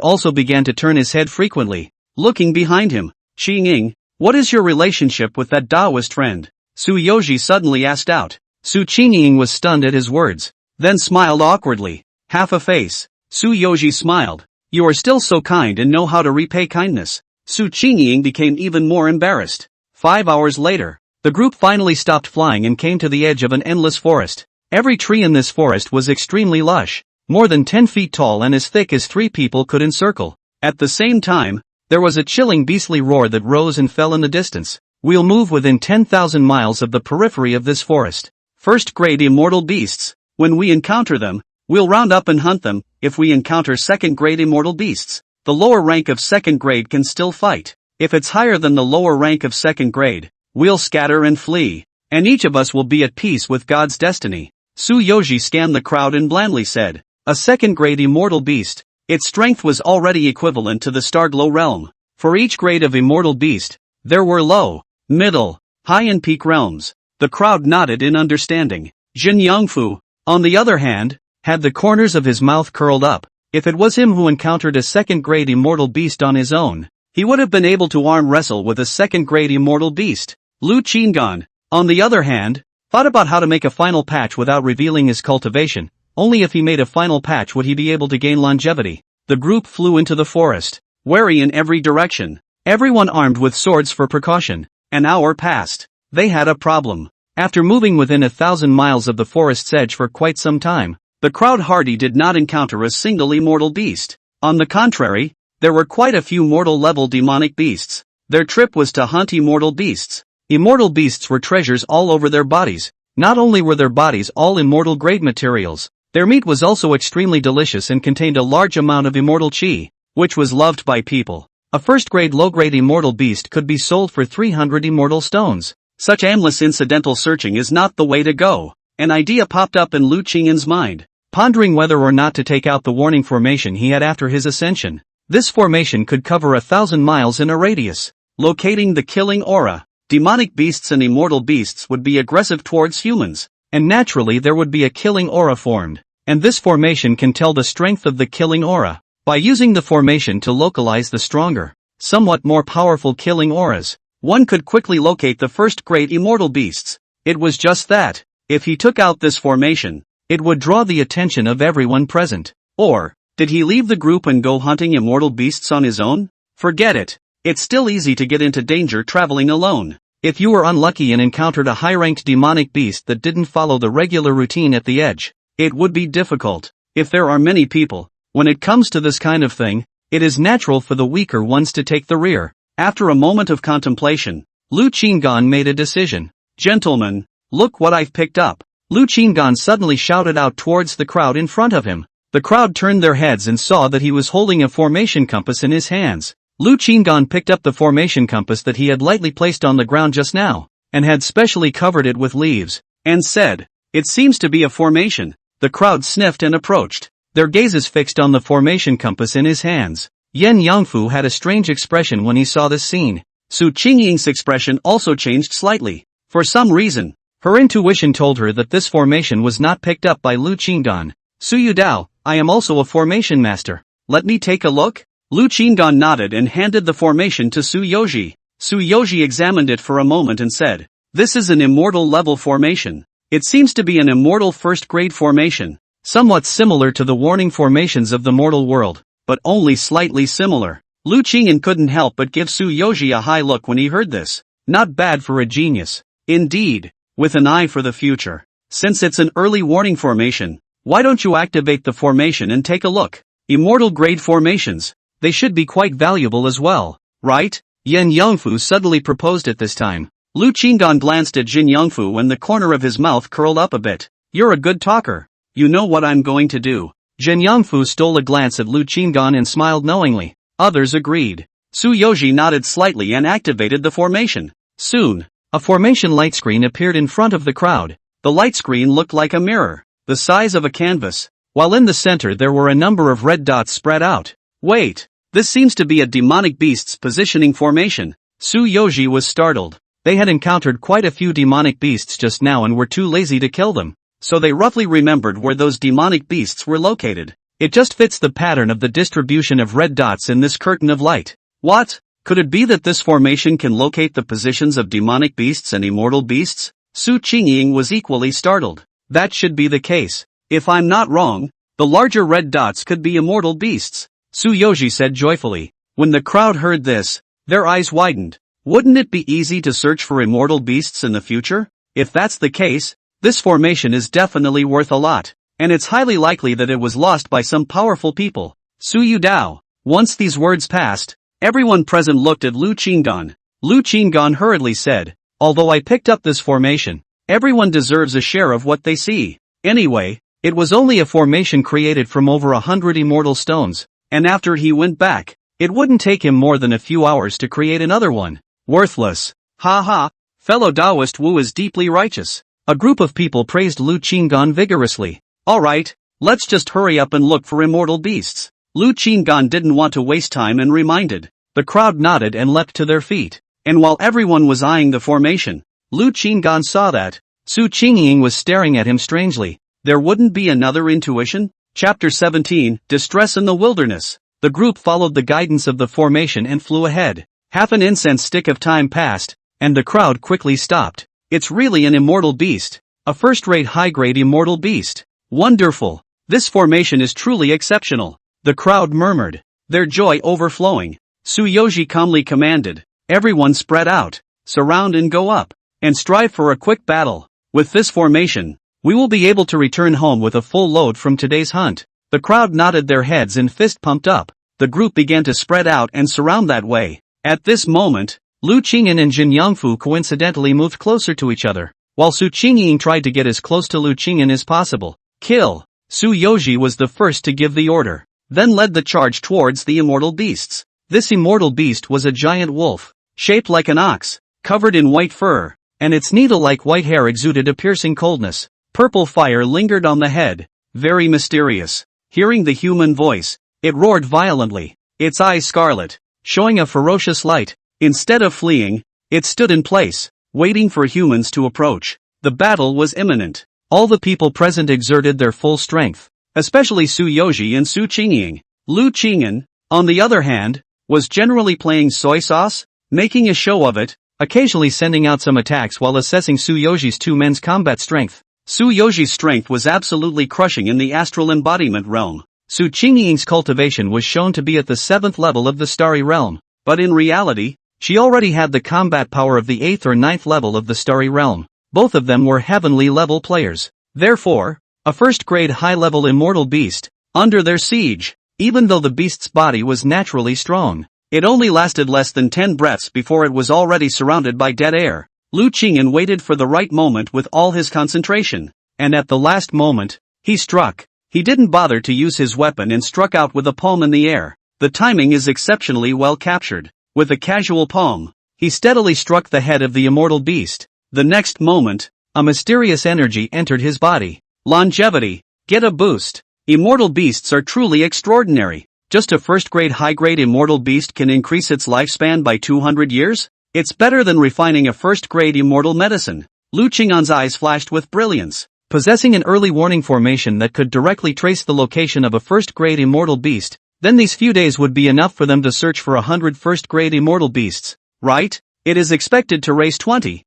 also began to turn his head frequently, looking behind him. Qingying, what is your relationship with that Taoist friend? Su Yoji suddenly asked out. Su Qingying was stunned at his words, then smiled awkwardly. Half a face. Su Yoji smiled. You are still so kind and know how to repay kindness. Su Qingying became even more embarrassed. 5 hours later, the group finally stopped flying and came to the edge of an endless forest. Every tree in this forest was extremely lush, more than 10 feet tall and as thick as 3 people could encircle. At the same time, there was a chilling beastly roar that rose and fell in the distance. We'll move within 10,000 miles of the periphery of this forest. First-grade immortal beasts. When we encounter them, we'll round up and hunt them. If we encounter second-grade immortal beasts, the lower rank of second grade can still fight. If it's higher than the lower rank of second grade, we'll scatter and flee, and each of us will be at peace with God's destiny. Su Yoji scanned the crowd and blandly said, a second-grade immortal beast. Its strength was already equivalent to the Starglow realm. For each grade of immortal beast, there were low, middle, high and peak realms. The crowd nodded in understanding. Jin Yangfu, on the other hand, had the corners of his mouth curled up. If it was him who encountered a second-grade immortal beast on his own, he would have been able to arm wrestle with a second-grade immortal beast. Lu Qingyan, on the other hand, thought about how to make a final patch without revealing his cultivation. Only if he made a final patch would he be able to gain longevity. The group flew into the forest, wary in every direction, everyone armed with swords for precaution. An hour passed. They had a problem. After moving within 1,000 miles of the forest's edge for quite some time, the crowd hardy did not encounter a single immortal beast. On the contrary, there were quite a few mortal-level demonic beasts. Their trip was to hunt immortal beasts. Immortal beasts were treasures all over their bodies. Not only were their bodies all immortal-grade materials, their meat was also extremely delicious and contained a large amount of immortal chi, which was loved by people. A first-grade low-grade immortal beast could be sold for 300 immortal stones. Such aimless incidental searching is not the way to go. An idea popped up in Lu Qingyan's mind, pondering whether or not to take out the warning formation he had after his ascension. This formation could cover 1,000 miles in a radius, locating the killing aura. Demonic beasts and immortal beasts would be aggressive towards humans, and naturally there would be a killing aura formed, and this formation can tell the strength of the killing aura. By using the formation to localize the stronger, somewhat more powerful killing auras, one could quickly locate the first-grade immortal beasts. It was just that, if he took out this formation, it would draw the attention of everyone present. Or, did he leave the group and go hunting immortal beasts on his own? Forget it. It's still easy to get into danger traveling alone. If you were unlucky and encountered a high-ranked demonic beast that didn't follow the regular routine at the edge, it would be difficult. If there are many people, when it comes to this kind of thing, it is natural for the weaker ones to take the rear. After a moment of contemplation, Lu Qingyan made a decision. Gentlemen, look what I've picked up. Lu Qingyan suddenly shouted out towards the crowd in front of him. The crowd turned their heads and saw that he was holding a formation compass in his hands. Lu Qingyan picked up the formation compass that he had lightly placed on the ground just now, and had specially covered it with leaves, and said, It seems to be a formation. The crowd sniffed and approached, their gazes fixed on the formation compass in his hands. Yen Yangfu had a strange expression when he saw this scene. Su Qingying's expression also changed slightly. For some reason, her intuition told her that this formation was not picked up by Lu Qinggan. Su Yudao, I am also a formation master. Let me take a look? Lu Qinggan nodded and handed the formation to Su Yoji. Su Yoji examined it for a moment and said, "This is an immortal level formation. It seems to be an immortal first-grade formation, somewhat similar to the warning formations of the mortal world, but only slightly similar." Lu Qingyan couldn't help but give Su Yoji a high look when he heard this. Not bad for a genius. Indeed, with an eye for the future. Since it's an early warning formation, why don't you activate the formation and take a look? Immortal grade formations, they should be quite valuable as well, right? Yen Yangfu suddenly proposed at this time. Lu Qinggan glanced at Jin Yangfu and the corner of his mouth curled up a bit. You're a good talker. You know what I'm going to do. Jin Yangfu stole a glance at Lu Qinggan and smiled knowingly. Others agreed. Su Yoji nodded slightly and activated the formation. Soon, a formation light screen appeared in front of the crowd. The light screen looked like a mirror, the size of a canvas, while in the center there were a number of red dots spread out. Wait, this seems to be a demonic beast's positioning formation. Su Yoji was startled. They had encountered quite a few demonic beasts just now and were too lazy to kill them, so they roughly remembered where those demonic beasts were located. It just fits the pattern of the distribution of red dots in this curtain of light. What? Could it be that this formation can locate the positions of demonic beasts and immortal beasts? Su Qingying was equally startled. That should be the case. If I'm not wrong, the larger red dots could be immortal beasts, Su Yoji said joyfully. When the crowd heard this, their eyes widened. Wouldn't it be easy to search for immortal beasts in the future? If that's the case, this formation is definitely worth a lot, and it's highly likely that it was lost by some powerful people. Su Yudao. Once these words passed, everyone present looked at Lu Qinggan. Lu Qinggan hurriedly said, although I picked up this formation, everyone deserves a share of what they see. Anyway, it was only a formation created from over 100 immortal stones, and after he went back, it wouldn't take him more than a few hours to create another one. Worthless. Ha ha, fellow Taoist Wu is deeply righteous. A group of people praised Lu Qinggan vigorously. Alright, let's just hurry up and look for immortal beasts. Lu Qinggan didn't want to waste time and reminded. The crowd nodded and leapt to their feet. And while everyone was eyeing the formation, Lu Qinggan saw that Su Qingying was staring at him strangely. There wouldn't be another intuition? Chapter 17, Distress in the Wilderness. The group followed the guidance of the formation and flew ahead. Half an incense stick of time passed, and the crowd quickly stopped. It's really an immortal beast. A first-rate high-grade immortal beast. Wonderful. This formation is truly exceptional. The crowd murmured, their joy overflowing. Su Yoji calmly commanded, everyone spread out, surround and go up, and strive for a quick battle. With this formation, we will be able to return home with a full load from today's hunt. The crowd nodded their heads and fist pumped up. The group began to spread out and surround that way. At this moment, Lu Qingyan and Jin Yangfu coincidentally moved closer to each other, while Su Qingying tried to get as close to Lu Qingyan as possible. Kill! Su Yoji was the first to give the order, then led the charge towards the immortal beasts. This immortal beast was a giant wolf, shaped like an ox, covered in white fur, and its needle-like white hair exuded a piercing coldness. Purple fire lingered on the head, very mysterious. Hearing the human voice, it roared violently, its eyes scarlet, showing a ferocious light. Instead of fleeing, it stood in place, waiting for humans to approach. The battle was imminent. All the people present exerted their full strength, especially Su Yoji and Su Qingying. Lu Qingyan, on the other hand, was generally playing soy sauce, making a show of it, occasionally sending out some attacks while assessing Su Yoji's two men's combat strength. Su Yoji's strength was absolutely crushing in the astral embodiment realm. Su Qingying's cultivation was shown to be at the 7th level of the starry realm, but in reality, she already had the combat power of the 8th or 9th level of the starry realm. Both of them were heavenly level players. Therefore, a first-grade high-level immortal beast, under their siege. Even though the beast's body was naturally strong, it only lasted less than 10 breaths before it was already surrounded by dead air. Lu Qingyan waited for the right moment with all his concentration, and at the last moment, he struck. He didn't bother to use his weapon and struck out with a palm in the air. The timing is exceptionally well captured. With a casual palm, he steadily struck the head of the immortal beast. The next moment, a mysterious energy entered his body. Longevity. Get a boost. Immortal beasts are truly extraordinary. Just a first-grade high-grade immortal beast can increase its lifespan by 200 years? It's better than refining a first-grade immortal medicine. Lu Qing'an's eyes flashed with brilliance. Possessing an early warning formation that could directly trace the location of a first-grade immortal beast, then these few days would be enough for them to search for 100 first-grade immortal beasts, right? It is expected to raise 20,000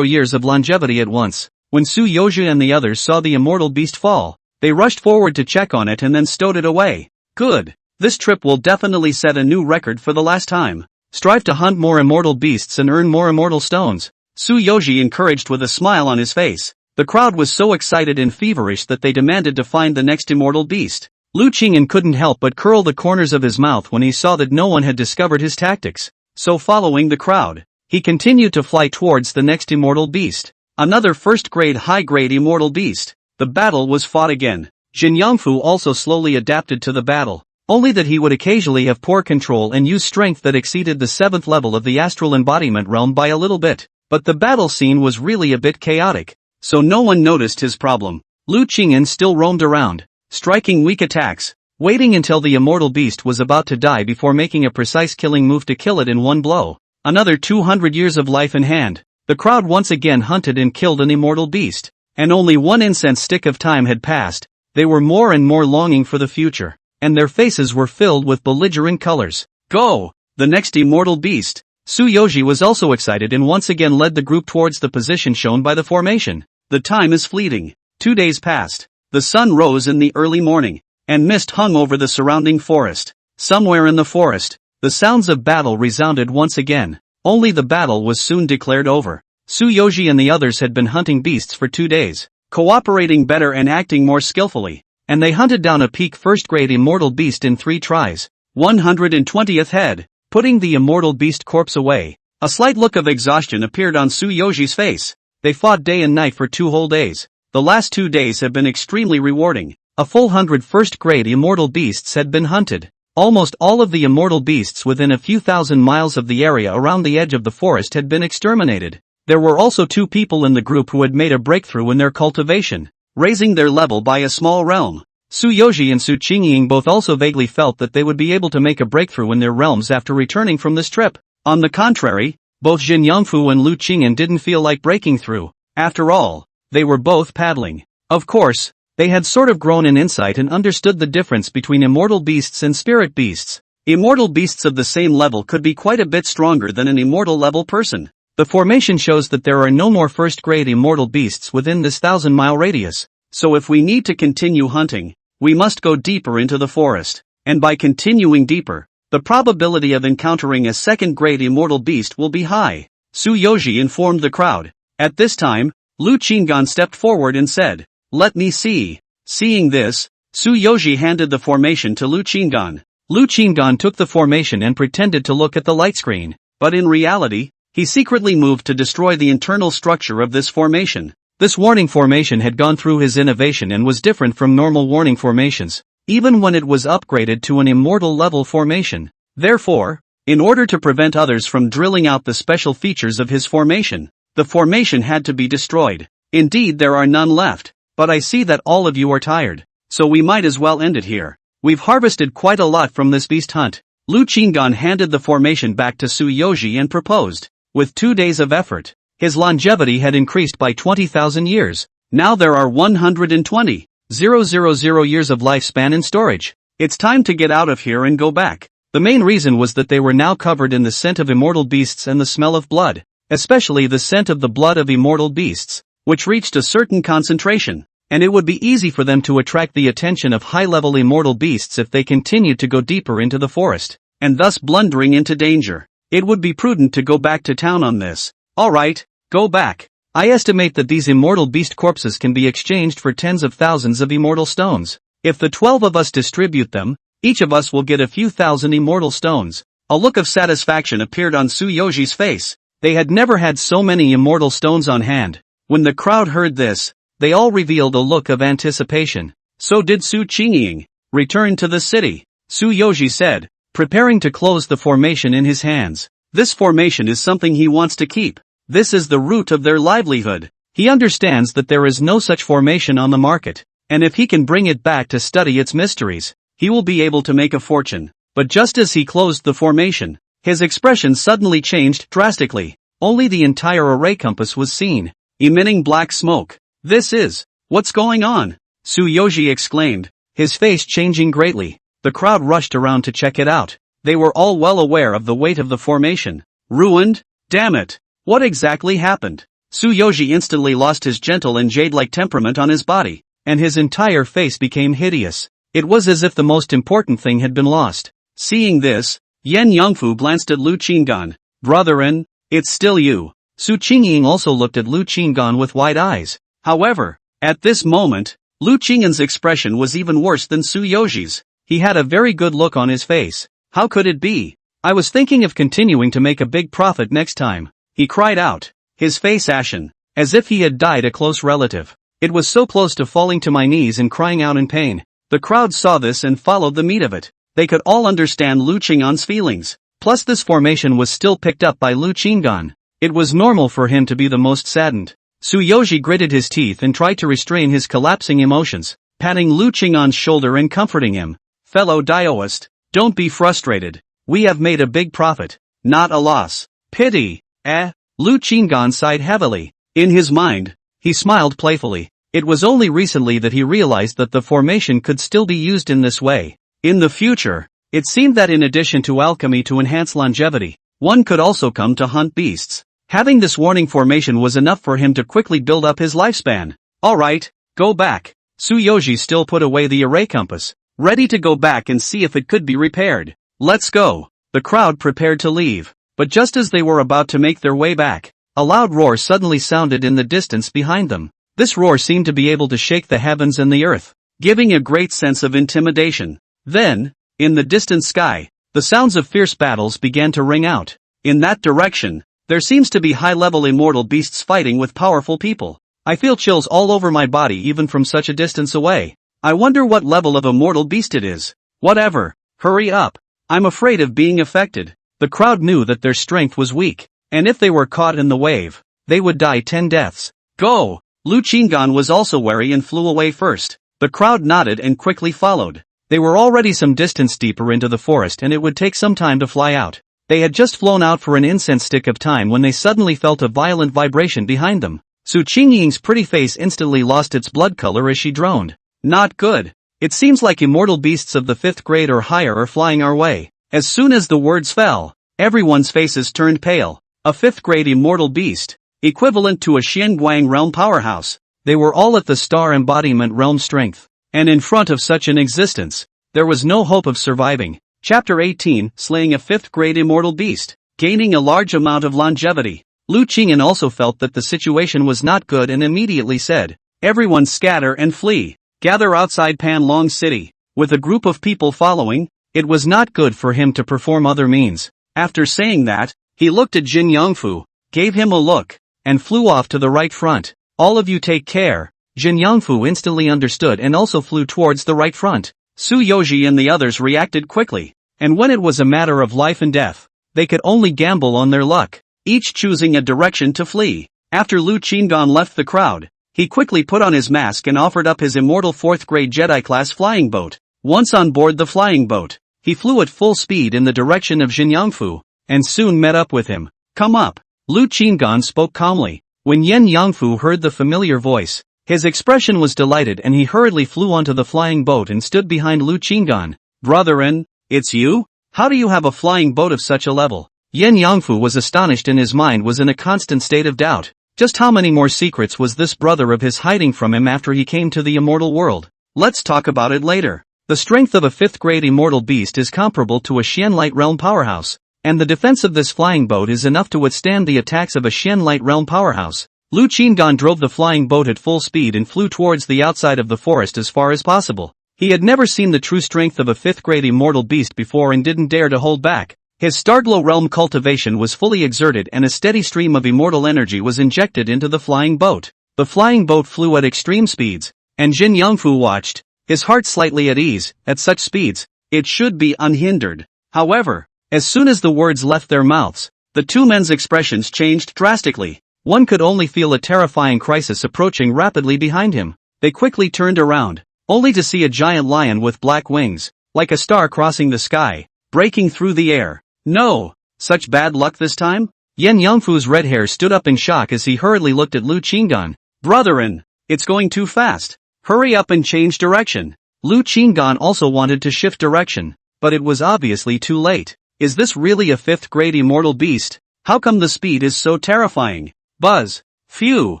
years of longevity at once. When Su Yoji and the others saw the immortal beast fall, they rushed forward to check on it and then stowed it away. Good. This trip will definitely set a new record for the last time. Strive to hunt more immortal beasts and earn more immortal stones. Su Yoji encouraged with a smile on his face. The crowd was so excited and feverish that they demanded to find the next immortal beast. Lu Qing'an couldn't help but curl the corners of his mouth when he saw that no one had discovered his tactics. So following the crowd, he continued to fly towards the next immortal beast. Another first-grade high-grade immortal beast. The battle was fought again. Jin Yangfu also slowly adapted to the battle, only that he would occasionally have poor control and use strength that exceeded the 7th level of the astral embodiment realm by a little bit. But the battle scene was really a bit chaotic, so no one noticed his problem. Lu Qing'an still roamed around, striking weak attacks, waiting until the immortal beast was about to die before making a precise killing move to kill it in one blow. Another 200 years of life in hand. The crowd once again hunted and killed an immortal beast, and only one incense stick of time had passed. They were more and more longing for the future, and their faces were filled with belligerent colors. Go! The next immortal beast. Su Yoji was also excited and once again led the group towards the position shown by the formation. The time is fleeting. 2 days passed. The sun rose in the early morning, and mist hung over the surrounding forest. Somewhere in the forest, the sounds of battle resounded once again. Only the battle was soon declared over. Su Yoji and the others had been hunting beasts for 2 days, cooperating better and acting more skillfully, and they hunted down a peak first-grade immortal beast in 3 tries. 120th head. Putting the immortal beast corpse away, a slight look of exhaustion appeared on Su Yoji's face. They fought day and night for 2 whole days. The last 2 days have been extremely rewarding. A full 100 first-grade immortal beasts had been hunted. Almost all of the immortal beasts within a few thousand miles of the area around the edge of the forest had been exterminated. There were also 2 people in the group who had made a breakthrough in their cultivation, raising their level by a small realm. Su Yoji and Su Qingying both also vaguely felt that they would be able to make a breakthrough in their realms after returning from this trip. On the contrary, both Jin Yangfu and Lu Qing'an didn't feel like breaking through. After all, they were both paddling. Of course, they had sort of grown in insight and understood the difference between immortal beasts and spirit beasts. Immortal beasts of the same level could be quite a bit stronger than an immortal level person. The formation shows that there are no more first-grade immortal beasts within this 1,000-mile radius. So if we need to continue hunting, we must go deeper into the forest, and by continuing deeper, the probability of encountering a second-grade immortal beast will be high. Su Yoji informed the crowd. At this time, Lu Qing'an stepped forward and said, "Let me see." Seeing this, Su Yoji handed the formation to Lu Qing'an. Lu Qing'an took the formation and pretended to look at the light screen, but in reality, he secretly moved to destroy the internal structure of this formation. This warning formation had gone through his innovation and was different from normal warning formations, even when it was upgraded to an immortal level formation. Therefore, in order to prevent others from drilling out the special features of his formation, the formation had to be destroyed. Indeed, there are none left, but I see that all of you are tired, so we might as well end it here. We've harvested quite a lot from this beast hunt. Lu Qing'an handed the formation back to Su Yoji and proposed. With 2 days of effort, his longevity had increased by 20,000 years. Now there are 120,000 years of lifespan in storage. It's time to get out of here and go back. The main reason was that they were now covered in the scent of immortal beasts and the smell of blood, especially the scent of the blood of immortal beasts, which reached a certain concentration, and it would be easy for them to attract the attention of high-level immortal beasts if they continued to go deeper into the forest, and thus blundering into danger. It would be prudent to go back to town on this. Alright, go back. I estimate that these immortal beast corpses can be exchanged for tens of thousands of immortal stones. If the 12 of us distribute them, each of us will get a few thousand immortal stones. A look of satisfaction appeared on Su Yoji's face. They had never had so many immortal stones on hand. When the crowd heard this, they all revealed a look of anticipation. So did Su Qingying. Return to the city, Su Yoji said, preparing to close the formation in his hands. This formation is something he wants to keep. This is the root of their livelihood. He understands that there is no such formation on the market, and if he can bring it back to study its mysteries, he will be able to make a fortune. But just as he closed the formation, his expression suddenly changed drastically. Only the entire array compass was seen, emitting black smoke. "This is... what's going on?" Tsuyoshi exclaimed, his face changing greatly. The crowd rushed around to check it out. They were all well aware of the weight of the formation. "Ruined? Damn it! What exactly happened?" Tsuyoshi instantly lost his gentle and jade-like temperament on his body, and his entire face became hideous. It was as if the most important thing had been lost. Seeing this, Yen Yongfu glanced at Lu Qinggan. "Brother-in, it's still you." Su Qingying also looked at Lu Qinggan with wide eyes. However, at this moment, Lu Qinggan's expression was even worse than Tsuyoshi's. He had a very good look on his face. "How could it be? I was thinking of continuing to make a big profit next time," he cried out, his face ashen, as if he had died a close relative. "It was so close to falling to my knees and crying out in pain." The crowd saw this and followed the meat of it. They could all understand Lu Qinggan's feelings. Plus this formation was still picked up by Lu Qinggan. It was normal for him to be the most saddened. Tsuyoshi gritted his teeth and tried to restrain his collapsing emotions, patting Lu Qinggan's shoulder and comforting him. "Fellow Daoist, don't be frustrated. We have made a big profit, not a loss." "Pity, eh?" Lu Qinggan sighed heavily. In his mind, he smiled playfully. It was only recently that he realized that the formation could still be used in this way. In the future, it seemed that in addition to alchemy to enhance longevity, one could also come to hunt beasts. Having this warning formation was enough for him to quickly build up his lifespan. "Alright, go back." Tsuyoshi still put away the array compass, ready to go back and see if it could be repaired. "Let's go." The crowd prepared to leave, but just as they were about to make their way back, a loud roar suddenly sounded in the distance behind them. This roar seemed to be able to shake the heavens and the earth, giving a great sense of intimidation. Then, in the distant sky, the sounds of fierce battles began to ring out. In that direction, there seems to be high-level immortal beasts fighting with powerful people. I feel chills all over my body even from such a distance away. I wonder what level of immortal beast it is. Whatever, hurry up. I'm afraid of being affected. The crowd knew that their strength was weak, and if they were caught in the wave, they would die 10 deaths. "Go!" Lu Qinggan was also wary and flew away first. The crowd nodded and quickly followed. They were already some distance deeper into the forest and it would take some time to fly out. They had just flown out for an incense stick of time when they suddenly felt a violent vibration behind them. Su Qingying's pretty face instantly lost its blood color as she droned. "Not good. It seems like immortal beasts of the 5th grade or higher are flying our way." As soon as the words fell, everyone's faces turned pale. A 5th grade immortal beast, equivalent to a Xianguang realm powerhouse. They were all at the star embodiment realm strength. And in front of such an existence, there was no hope of surviving. Chapter 18, Slaying a 5th grade immortal beast, gaining a large amount of longevity. Lu Qingyan also felt that the situation was not good and immediately said, "Everyone scatter and flee. Gather outside Panlong City." With a group of people following, it was not good for him to perform other means. After saying that, he looked at Jin Yongfu, gave him a look, and flew off to the right front. "All of you take care." Jin Yongfu instantly understood and also flew towards the right front. Tsuyoshi and the others reacted quickly, and when it was a matter of life and death, they could only gamble on their luck, each choosing a direction to flee. After Lu Qinggan left the crowd, he quickly put on his mask and offered up his immortal 4th grade Jedi-class flying boat. Once on board the flying boat, he flew at full speed in the direction of Jin Yongfu, and soon met up with him. "Come up." Lu Qinggan spoke calmly. When Yen Yongfu heard the familiar voice, his expression was delighted and he hurriedly flew onto the flying boat and stood behind Lu Qinggan. "Brother-in, it's you? How do you have a flying boat of such a level?" Yen Yongfu was astonished and his mind was in a constant state of doubt. Just how many more secrets was this brother of his hiding from him after he came to the immortal world? Let's talk about it later. The strength of a 5th grade immortal beast is comparable to a Xianlight realm powerhouse, and the defense of this flying boat is enough to withstand the attacks of a Xianlight realm powerhouse. Lu Qinggan drove the flying boat at full speed and flew towards the outside of the forest as far as possible. He had never seen the true strength of a 5th grade immortal beast before and didn't dare to hold back. His Starglow realm cultivation was fully exerted and a steady stream of immortal energy was injected into the flying boat. The flying boat flew at extreme speeds, and Jin Yongfu watched, his heart slightly at ease. At such speeds, it should be unhindered. However, as soon as the words left their mouths, the two men's expressions changed drastically. One could only feel a terrifying crisis approaching rapidly behind him. They quickly turned around, only to see a giant lion with black wings, like a star crossing the sky, breaking through the air. No! Such bad luck this time? Yen Yongfu's red hair stood up in shock as he hurriedly looked at Lu Qinggan. Brotherin! It's going too fast. Hurry up and change direction. Lu Qinggan also wanted to shift direction, but it was obviously too late. Is this really a 5th grade immortal beast? How come the speed is so terrifying? Buzz! Phew!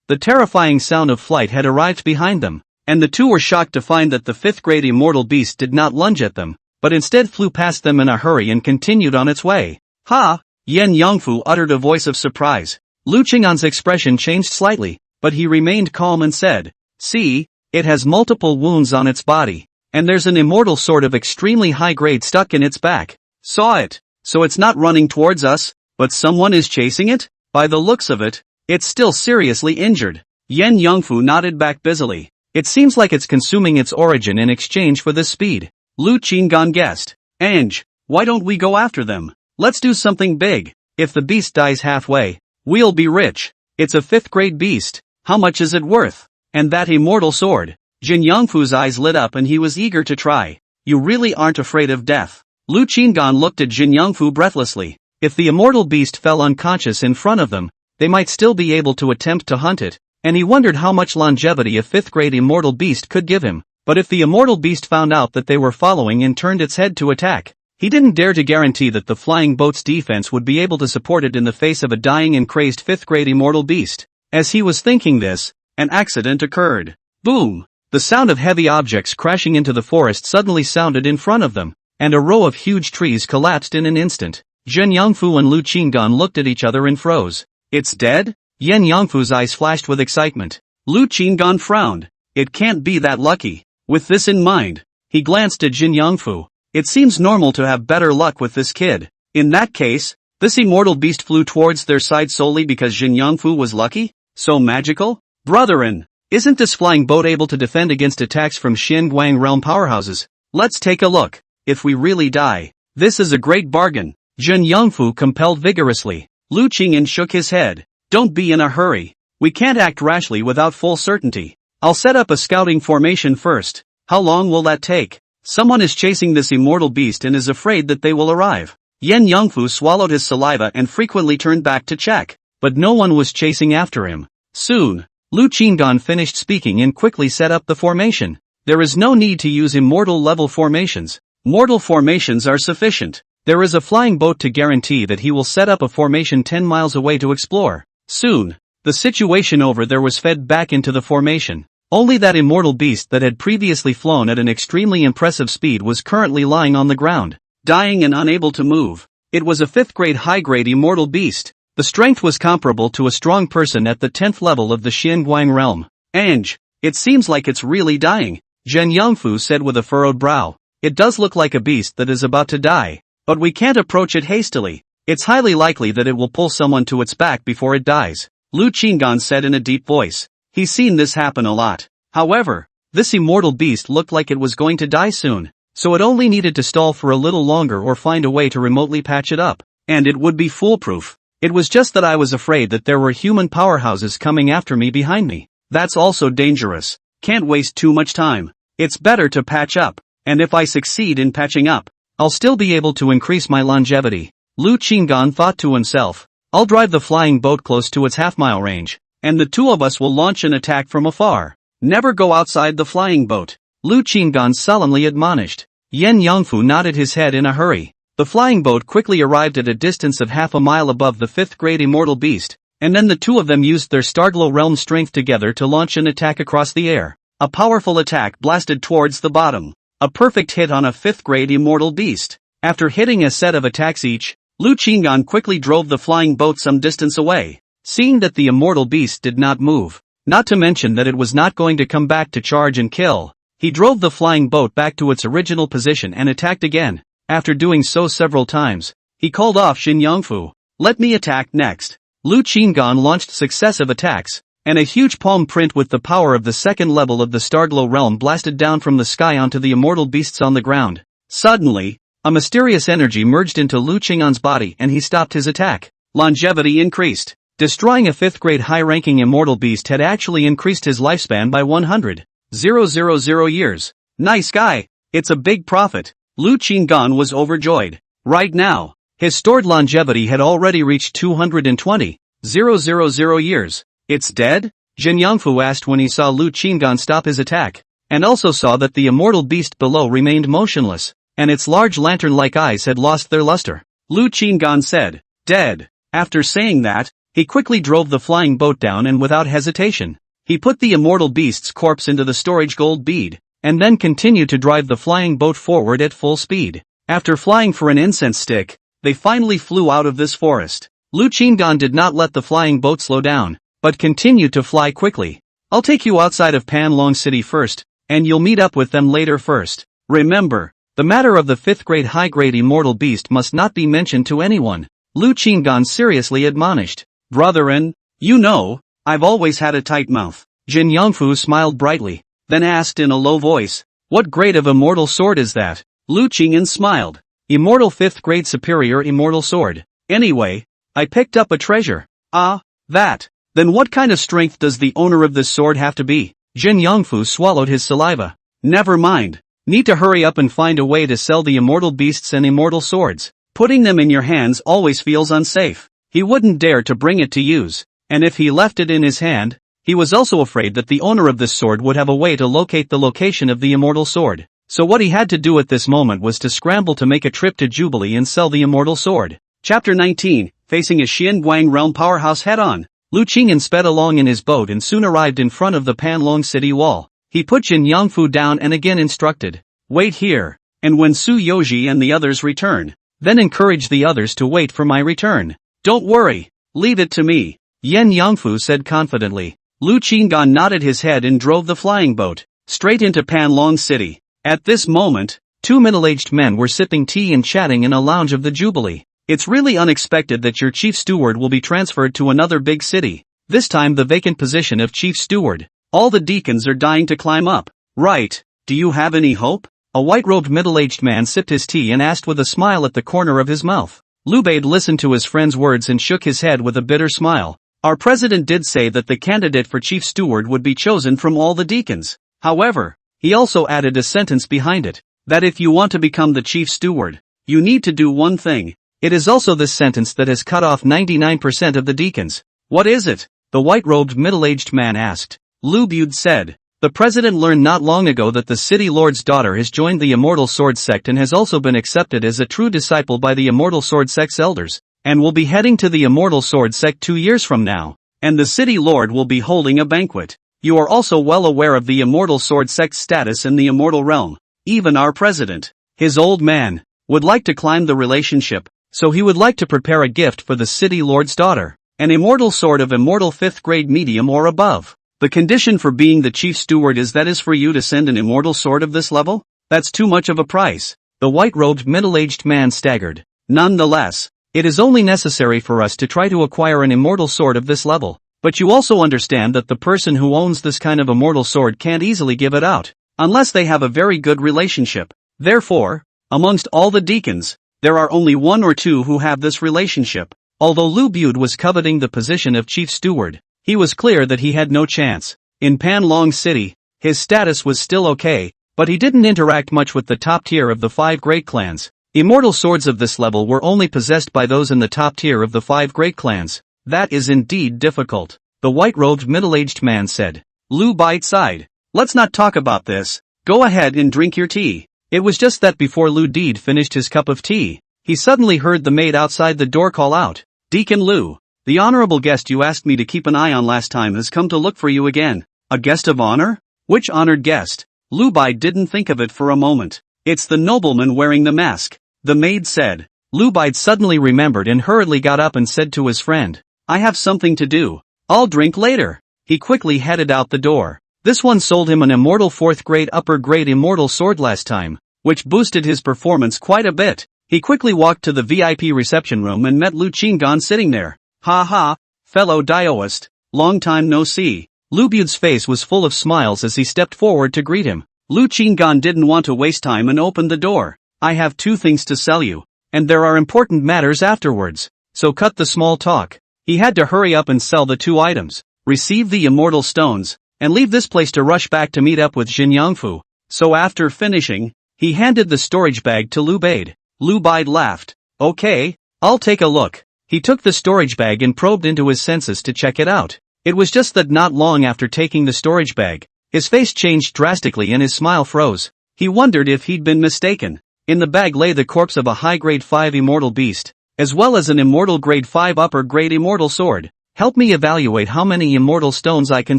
The terrifying sound of flight had arrived behind them, and the two were shocked to find that the 5th grade immortal beast did not lunge at them, but instead flew past them in a hurry and continued on its way. Ha! Yen Yongfu uttered a voice of surprise. Lu Qinggan's expression changed slightly, but he remained calm and said, "See, it has multiple wounds on its body, and there's an immortal sword of extremely high grade stuck in its back. Saw it. So it's not running towards us, but someone is chasing it? By the looks of it, it's still seriously injured." Yen Yongfu nodded back busily. It seems like it's consuming its origin in exchange for this speed. Lu Qinggan guessed. Ange, why don't we go after them? Let's do something big. If the beast dies halfway, we'll be rich. It's a 5th grade beast. How much is it worth? And that immortal sword. Jin Yongfu's eyes lit up and he was eager to try. You really aren't afraid of death? Lu Qinggan looked at Jin Yongfu breathlessly. If the immortal beast fell unconscious in front of them, they might still be able to attempt to hunt it, and he wondered how much longevity a 5th grade immortal beast could give him. But if the immortal beast found out that they were following and turned its head to attack, he didn't dare to guarantee that the flying boat's defense would be able to support it in the face of a dying and crazed 5th grade immortal beast. As he was thinking this, an accident occurred. Boom! The sound of heavy objects crashing into the forest suddenly sounded in front of them, and a row of huge trees collapsed in an instant. Jin Yongfu and Lu Qinggan looked at each other and froze. It's dead? Yen Yongfu's eyes flashed with excitement. Lu Qinggan frowned. It can't be that lucky. With this in mind, he glanced at Jin Yongfu. It seems normal to have better luck with this kid. In that case, this immortal beast flew towards their side solely because Jin Yongfu was lucky? So magical? Brotherin, isn't this flying boat able to defend against attacks from Xinguang realm powerhouses? Let's take a look. If we really die, this is a great bargain. Jin Yongfu compelled vigorously. Lu Qinggan shook his head. Don't be in a hurry. We can't act rashly without full certainty. I'll set up a scouting formation first. How long will that take? Someone is chasing this immortal beast and is afraid that they will arrive. Yen Yongfu swallowed his saliva and frequently turned back to check, but no one was chasing after him. Soon, Lu Qinggan finished speaking and quickly set up the formation. There is no need to use immortal level formations. Mortal formations are sufficient. There is a flying boat to guarantee that he will set up a formation 10 miles away to explore. Soon, the situation over there was fed back into the formation. Only that immortal beast that had previously flown at an extremely impressive speed was currently lying on the ground, dying and unable to move. It was a 5th grade high-grade immortal beast. The strength was comparable to a strong person at the 10th level of the Xinguang realm. Ange, it seems like it's really dying, Jin Yongfu said with a furrowed brow. It does look like a beast that is about to die, but we can't approach it hastily. It's highly likely that it will pull someone to its back before it dies, Lu Qinggan said in a deep voice. He's seen this happen a lot. However, this immortal beast looked like it was going to die soon, so it only needed to stall for a little longer or find a way to remotely patch it up, and it would be foolproof. It was just that I was afraid that there were human powerhouses coming after me behind me. That's also dangerous. Can't waste too much time. It's better to patch up, and if I succeed in patching up, I'll still be able to increase my longevity. Lu Qinggan thought to himself. I'll drive the flying boat close to its half-mile range, and the two of us will launch an attack from afar. Never go outside the flying boat, Lu Qinggan solemnly admonished. Yen Yongfu nodded his head in a hurry. The flying boat quickly arrived at a distance of half a mile above the 5th grade immortal beast, and then the two of them used their Starglow realm strength together to launch an attack across the air. A powerful attack blasted towards the bottom. A perfect hit on a 5th grade immortal beast. After hitting a set of attacks each, Lu Qinggan quickly drove the flying boat some distance away. Seeing that the immortal beast did not move, not to mention that it was not going to come back to charge and kill, he drove the flying boat back to its original position and attacked again. After doing so several times, he called off Jin Yongfu. Let me attack next. Lu Qinggan launched successive attacks, and a huge palm print with the power of the 2nd level of the Starglow realm blasted down from the sky onto the immortal beasts on the ground. Suddenly, a mysterious energy merged into Lu Qinggan's body and he stopped his attack. Longevity increased. Destroying a 5th grade high-ranking immortal beast had actually increased his lifespan by 100,000 years. Nice guy. It's a big profit. Lu Qinggan was overjoyed. Right now, his stored longevity had already reached 220,000 years. It's dead? Jin Yongfu asked when he saw Lu Qinggan stop his attack, and also saw that the immortal beast below remained motionless, and its large lantern-like eyes had lost their luster. Lu Qinggan said, "Dead." After saying that, he quickly drove the flying boat down and without hesitation, he put the immortal beast's corpse into the storage gold bead, and then continued to drive the flying boat forward at full speed. After flying for an incense stick, they finally flew out of this forest. Lu Qingdan did not let the flying boat slow down, but continued to fly quickly. "I'll take you outside of Panlong City first, and you'll meet up with them later first. Remember, the matter of the 5th grade high-grade immortal beast must not be mentioned to anyone," Lu Qinggan seriously admonished. "Brethren, you know, I've always had a tight mouth." Jin Yongfu smiled brightly, then asked in a low voice, "What grade of immortal sword is that?" Lu Qinggan smiled. "Immortal 5th grade superior immortal sword. Anyway, I picked up a treasure." "Ah, that. Then what kind of strength does the owner of this sword have to be?" Jin Yongfu swallowed his saliva. "Never mind. Need to hurry up and find a way to sell the immortal beasts and immortal swords. Putting them in your hands always feels unsafe." He wouldn't dare to bring it to use, and if he left it in his hand, he was also afraid that the owner of this sword would have a way to locate the location of the immortal sword. So what he had to do at this moment was to scramble to make a trip to Jubilee and sell the immortal sword. Chapter 19, facing a Xian Guang realm powerhouse head-on. Lu Qinggan sped along in his boat and soon arrived in front of the Panlong City wall. He put Jin Yongfu down and again instructed, "Wait here, and when Su Yoji and the others return, then encourage the others to wait for my return. Don't worry, leave it to me," Yen Yongfu said confidently. Lu Qinggan nodded his head and drove the flying boat straight into Panlong City. At this moment, 2 middle-aged men were sipping tea and chatting in a lounge of the Jubilee. "It's really unexpected that your chief steward will be transferred to another big city. This time the vacant position of chief steward. All the deacons are dying to climb up. Right, do you have any hope?" A white-robed middle-aged man sipped his tea and asked with a smile at the corner of his mouth. Lu Bade listened to his friend's words and shook his head with a bitter smile. "Our president did say that the candidate for chief steward would be chosen from all the deacons. However, he also added a sentence behind it, that if you want to become the chief steward, you need to do one thing. It is also this sentence that has cut off 99% of the deacons." "What is it?" the white-robed middle-aged man asked. Lu Bude said, "The president learned not long ago that the city lord's daughter has joined the Immortal Sword sect and has also been accepted as a true disciple by the Immortal Sword sect's elders, and will be heading to the Immortal Sword sect 2 years from now, and the city lord will be holding a banquet. You are also well aware of the Immortal Sword sect's status in the immortal realm. Even our president, his old man, would like to climb the relationship, so he would like to prepare a gift for the city lord's daughter, an immortal sword of immortal 5th grade medium or above. The condition for being the chief steward is for you to send an immortal sword of this level? That's too much of a price." The white-robed middle-aged man staggered. "Nonetheless, it is only necessary for us to try to acquire an immortal sword of this level. But you also understand that the person who owns this kind of immortal sword can't easily give it out, unless they have a very good relationship. Therefore, amongst all the deacons, there are only 1 or 2 who have this relationship." Although Lu Bude was coveting the position of chief steward, he was clear that he had no chance. In Panlong City, his status was still okay, but he didn't interact much with the top tier of the 5 great clans. Immortal swords of this level were only possessed by those in the top tier of the 5 great clans. "That is indeed difficult," the white-robed middle-aged man said. Lu Bite sighed. "Let's not talk about this. Go ahead and drink your tea." It was just that before Lu Deed finished his cup of tea, he suddenly heard the maid outside the door call out, "Deacon Lu, the honorable guest you asked me to keep an eye on last time has come to look for you again." "A guest of honor? Which honored guest?" Lu Bai didn't think of it for a moment. "It's the nobleman wearing the mask," the maid said. Lu Bai suddenly remembered and hurriedly got up and said to his friend, "I have something to do. I'll drink later." He quickly headed out the door. This one sold him an immortal 4th grade upper grade immortal sword last time, which boosted his performance quite a bit. He quickly walked to the VIP reception room and met Lu Qinggan sitting there. "Ha ha, fellow Daoist, long time no see." Lu Bude's face was full of smiles as he stepped forward to greet him. Lu Qinggan didn't want to waste time and opened the door. "I have 2 things to sell you, and there are important matters afterwards, so cut the small talk." He had to hurry up and sell the 2 items, receive the immortal stones, and leave this place to rush back to meet up with Jin Yangfu. So after finishing, he handed the storage bag to Lu Bade. Lu Bade laughed. Okay, I'll take a look. He took the storage bag and probed into his senses to check it out. It was just that not long after taking the storage bag, his face changed drastically and his smile froze. He wondered if he'd been mistaken. In the bag lay the corpse of a high grade 5 immortal beast, as well as an immortal grade 5 upper grade immortal sword. Help me evaluate how many immortal stones I can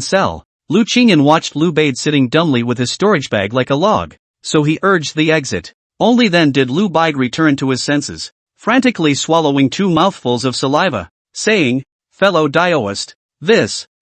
sell. Lu Qingyan watched Lu Bade sitting dumbly with his storage bag like a log, so he urged the exit. Only then did Lu Bade return to his senses, frantically swallowing 2 mouthfuls of saliva, saying, "Fellow Daoist,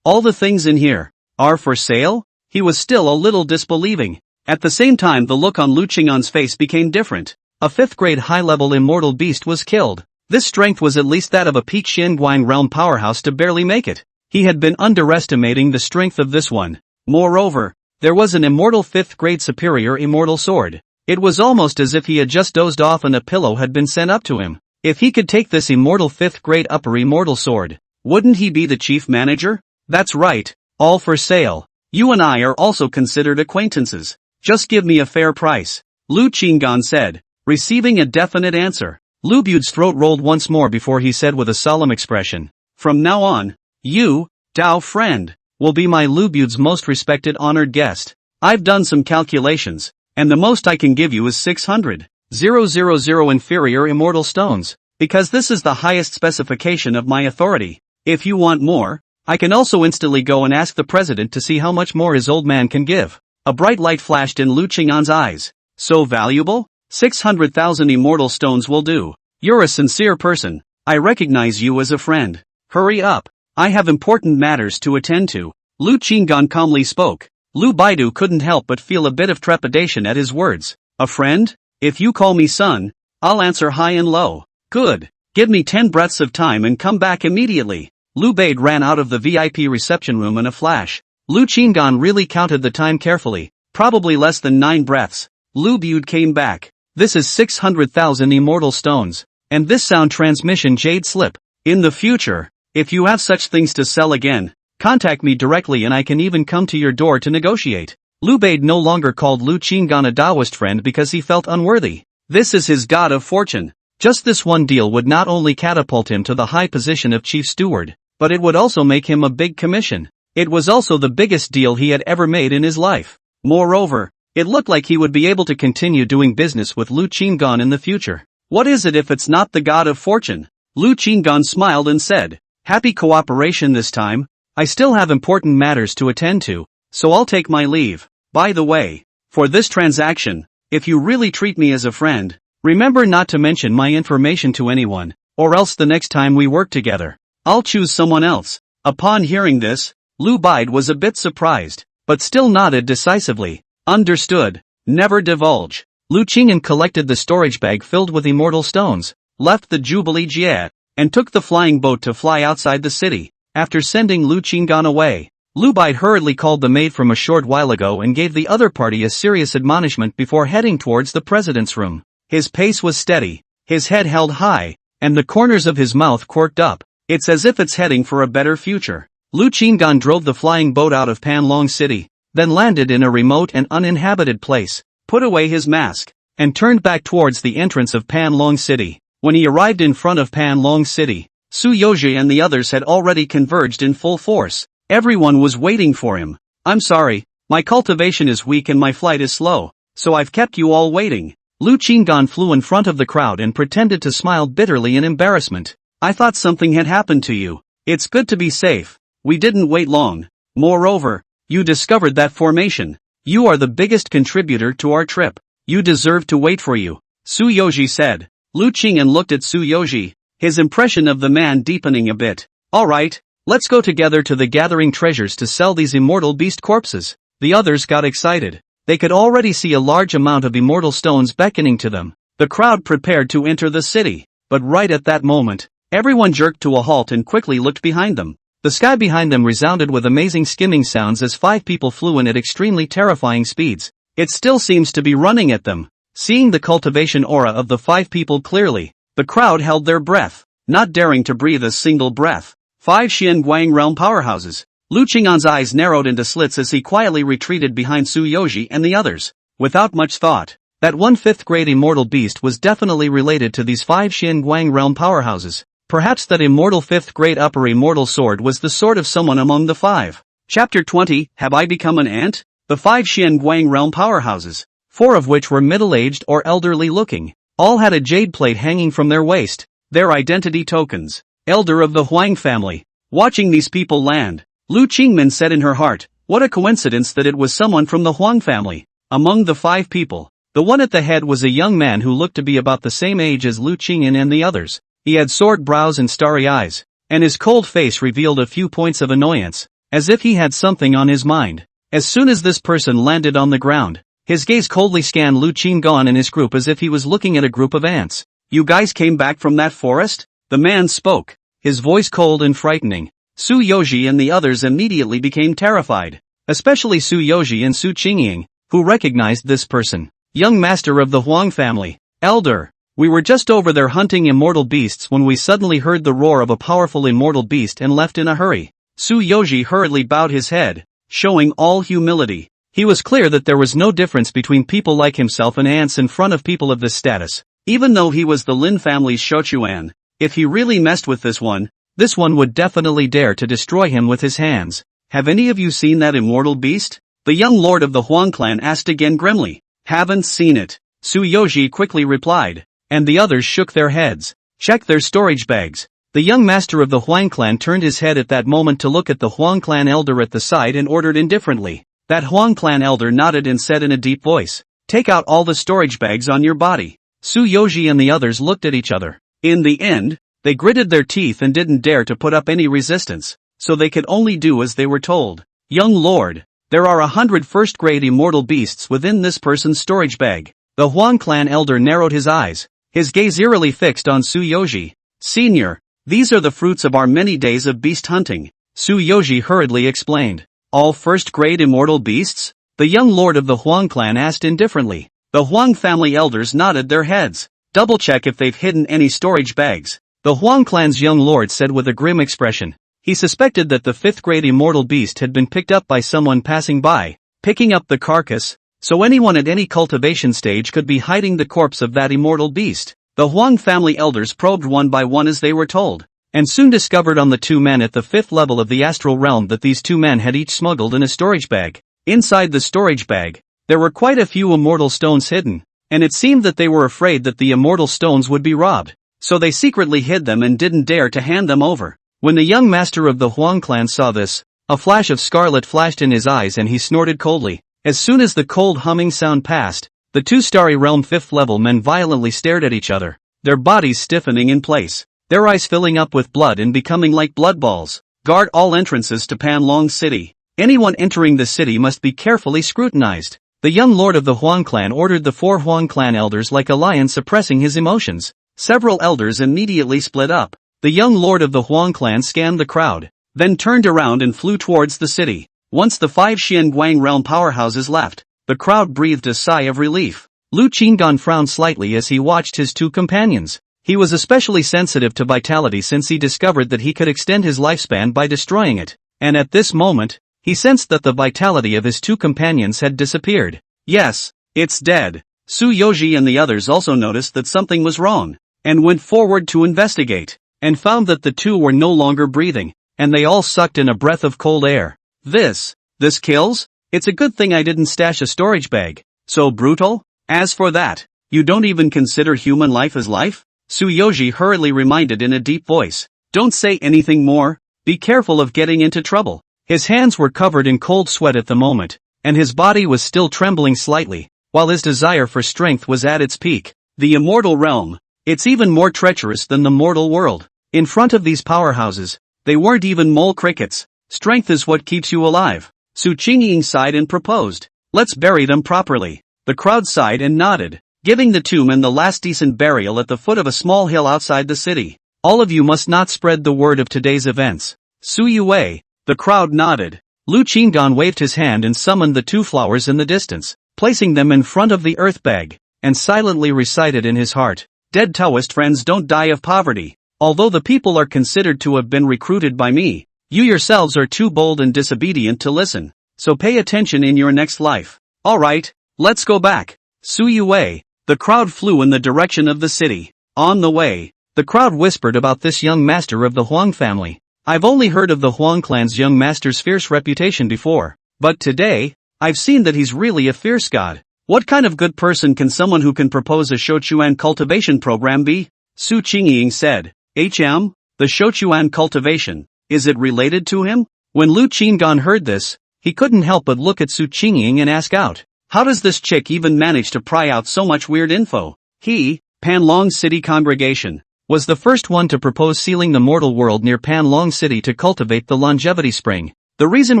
all the things in here, are for sale?" He was still a little disbelieving. At the same time the look on Lu Qingyan's face became different. A 5th grade high-level immortal beast was killed. This strength was at least that of a peak Xinguang realm powerhouse to barely make it. He had been underestimating the strength of this one. Moreover, there was an immortal 5th grade superior immortal sword. It was almost as if he had just dozed off and a pillow had been sent up to him. If he could take this immortal 5th grade upper immortal sword, wouldn't he be the chief manager? That's right, all for sale. You and I are also considered acquaintances. Just give me a fair price. Lu Qingyan said, receiving a definite answer. Lu Bade's throat rolled once more before he said with a solemn expression, "From now on, you, Dao friend, will be my Lu Bade's most respected honored guest. I've done some calculations, and the most I can give you is 600,000 inferior immortal stones, because this is the highest specification of my authority. If you want more, I can also instantly go and ask the president to see how much more his old man can give." A bright light flashed in Lu Qingyan's eyes. So valuable? 600,000 immortal stones will do. You're a sincere person. I recognize you as a friend. Hurry up. I have important matters to attend to. Lu Qingyan calmly spoke. Lu Baidu couldn't help but feel a bit of trepidation at his words. A friend? If you call me son, I'll answer high and low. Good. Give me 10 breaths of time and come back immediately. Lu Bade ran out of the VIP reception room in a flash. Lu Qingyan really counted the time carefully, probably less than 9 breaths. Lu Bade came back. This is 600,000 immortal stones, and this sound transmission jade slip. In the future, if you have such things to sell again, contact me directly and I can even come to your door to negotiate. Lu Bade no longer called Lu Qingyan a Taoist friend because he felt unworthy. This is his god of fortune. Just this one deal would not only catapult him to the high position of chief steward, but it would also make him a big commission. It was also the biggest deal he had ever made in his life. Moreover, it looked like he would be able to continue doing business with Lu Qingyan in the future. What is it if it's not the god of fortune? Lu Qingyan smiled and said, "Happy cooperation this time. I still have important matters to attend to, so I'll take my leave. By the way, for this transaction, if you really treat me as a friend, remember not to mention my information to anyone, or else the next time we work together, I'll choose someone else." Upon hearing this, Lu Bade was a bit surprised, but still nodded decisively. Understood. Never divulge. Lu Qingyan collected the storage bag filled with immortal stones, left the Jubilee Jet, and took the flying boat to fly outside the city. After sending Lu Qingyan away, Lu Bade hurriedly called the maid from a short while ago and gave the other party a serious admonishment before heading towards the president's room. His pace was steady, his head held high, and the corners of his mouth quirked up. It's as if it's heading for a better future. Lu Qingyan drove the flying boat out of Panlong City, then landed in a remote and uninhabited place, put away his mask, and turned back towards the entrance of Panlong City. When he arrived in front of Panlong City, Su Yoji and the others had already converged in full force. Everyone was waiting for him. "I'm sorry, my cultivation is weak and my flight is slow, so I've kept you all waiting." Lu Qingyan flew in front of the crowd and pretended to smile bitterly in embarrassment. "I thought something had happened to you. It's good to be safe. We didn't wait long. Moreover, you discovered that formation. You are the biggest contributor to our trip. You deserve to wait for you," Su Yoji said. Lu Qingyan looked at Su Yoji, his impression of the man deepening a bit. "Alright, let's go together to the gathering treasures to sell these immortal beast corpses." The others got excited. They could already see a large amount of immortal stones beckoning to them. The crowd prepared to enter the city, but right at that moment, everyone jerked to a halt and quickly looked behind them. The sky behind them resounded with amazing skimming sounds as 5 people flew in at extremely terrifying speeds. It still seems to be running at them. Seeing the cultivation aura of the 5 people clearly, the crowd held their breath, not daring to breathe a single breath. 5 Xianguang realm powerhouses. Lu Qing'an's eyes narrowed into slits as he quietly retreated behind Su Yoji and the others. Without much thought, that one fifth-grade immortal beast was definitely related to these 5 Xianguang realm powerhouses. Perhaps that immortal fifth-grade upper immortal sword was the sword of someone among the 5. Chapter 20, Have I Become an Ant? The 5 Xianguang realm powerhouses, 4 of which were middle-aged or elderly-looking, all had a jade plate hanging from their waist, their identity tokens. Elder of the Huang family. Watching these people land, Lu Qingmin said in her heart, what a coincidence that it was someone from the Huang family. Among the 5 people, the one at the head was a young man who looked to be about the same age as Lu Qing'an and the others. He had sword brows and starry eyes, and his cold face revealed a few points of annoyance, as if he had something on his mind. As soon as this person landed on the ground, his gaze coldly scanned Lu Qing'an and his group as if he was looking at a group of ants. You guys came back from that forest? The man spoke, his voice cold and frightening. Su Yoji and the others immediately became terrified, especially Su Yoji and Su Qingying, who recognized this person. Young master of the Huang family. Elder. We were just over there hunting immortal beasts when we suddenly heard the roar of a powerful immortal beast and left in a hurry. Su Yoji hurriedly bowed his head, showing all humility. He was clear that there was no difference between people like himself and ants in front of people of this status. Even though he was the Lin family's Shochuan, if he really messed with this one would definitely dare to destroy him with his hands. Have any of you seen that immortal beast? The young lord of the Huang clan asked again grimly. Haven't seen it. Su Yoji quickly replied, and the others shook their heads. Check their storage bags. The young master of the Huang clan turned his head at that moment to look at the Huang clan elder at the side and ordered indifferently. That Huang clan elder nodded and said in a deep voice, take out all the storage bags on your body. Su Yoji and the others looked at each other. In the end, they gritted their teeth and didn't dare to put up any resistance, so they could only do as they were told. Young lord, there are 100 first-grade immortal beasts within this person's storage bag. The Huang clan elder narrowed his eyes, his gaze eerily fixed on Su Yoji. Senior, these are the fruits of our many days of beast hunting, Su Yoji hurriedly explained. All first-grade immortal beasts? The young lord of the Huang clan asked indifferently. The Huang family elders nodded their heads. Double-check if they've hidden any storage bags, the Huang clan's young lord said with a grim expression. He suspected that the 5th-grade immortal beast had been picked up by someone passing by, picking up the carcass, so anyone at any cultivation stage could be hiding the corpse of that immortal beast. The Huang family elders probed one by one as they were told, and soon discovered on the 2 men at the 5th level of the astral realm that these 2 men had each smuggled in a storage bag. Inside the storage bag, there were quite a few immortal stones hidden, and it seemed that they were afraid that the immortal stones would be robbed, so they secretly hid them and didn't dare to hand them over. When the young master of the Huang clan saw this, a flash of scarlet flashed in his eyes and he snorted coldly. As soon as the cold humming sound passed, the 2 starry realm 5th level men violently stared at each other, their bodies stiffening in place, their eyes filling up with blood and becoming like blood balls. Guard all entrances to Panlong City. Anyone entering the city must be carefully scrutinized. The young lord of the Huang clan ordered the 4 Huang clan elders like a lion suppressing his emotions. Several elders immediately split up. The young lord of the Huang clan scanned the crowd, then turned around and flew towards the city. Once the 5 Xianguang realm powerhouses left, the crowd breathed a sigh of relief. Lu Qing'an frowned slightly as he watched his 2 companions. He was especially sensitive to vitality since he discovered that he could extend his lifespan by destroying it, and at this moment, he sensed that the vitality of his 2 companions had disappeared. Yes, it's dead. Su Yoji and the others also noticed that something was wrong, and went forward to investigate, and found that the 2 were no longer breathing, and they all sucked in a breath of cold air. This kills? It's a good thing I didn't stash a storage bag. So brutal? As for that, you don't even consider human life as life? Su Yoji hurriedly reminded in a deep voice. Don't say anything more. Be careful of getting into trouble. His hands were covered in cold sweat at the moment, and his body was still trembling slightly, while his desire for strength was at its peak. The immortal realm. It's even more treacherous than the mortal world. In front of these powerhouses, they weren't even mole crickets. Strength is what keeps you alive. Su Qingying sighed and proposed. Let's bury them properly. The crowd sighed and nodded, giving the 2 men the last decent burial at the foot of a small hill outside the city. All of you must not spread the word of today's events. Su Yue. The crowd nodded. Lu Qing'an waved his hand and summoned the 2 flowers in the distance, placing them in front of the earth bag, and silently recited in his heart. Dead Taoist friends don't die of poverty. Although the people are considered to have been recruited by me, you yourselves are too bold and disobedient to listen. So pay attention in your next life. Alright, let's go back. Su Yue. The crowd flew in the direction of the city. On the way, the crowd whispered about this young master of the Huang family. I've only heard of the Huang clan's young master's fierce reputation before, but today, I've seen that he's really a fierce god. What kind of good person can someone who can propose a Shochuan cultivation program be? Su Qingying said. The Shochuan cultivation, is it related to him? When Lu Qingan heard this, he couldn't help but look at Su Qingying and ask out. How does this chick even manage to pry out so much weird info? He, Panlong City Congregation, was the first one to propose sealing the mortal world near Panlong City to cultivate the longevity spring. The reason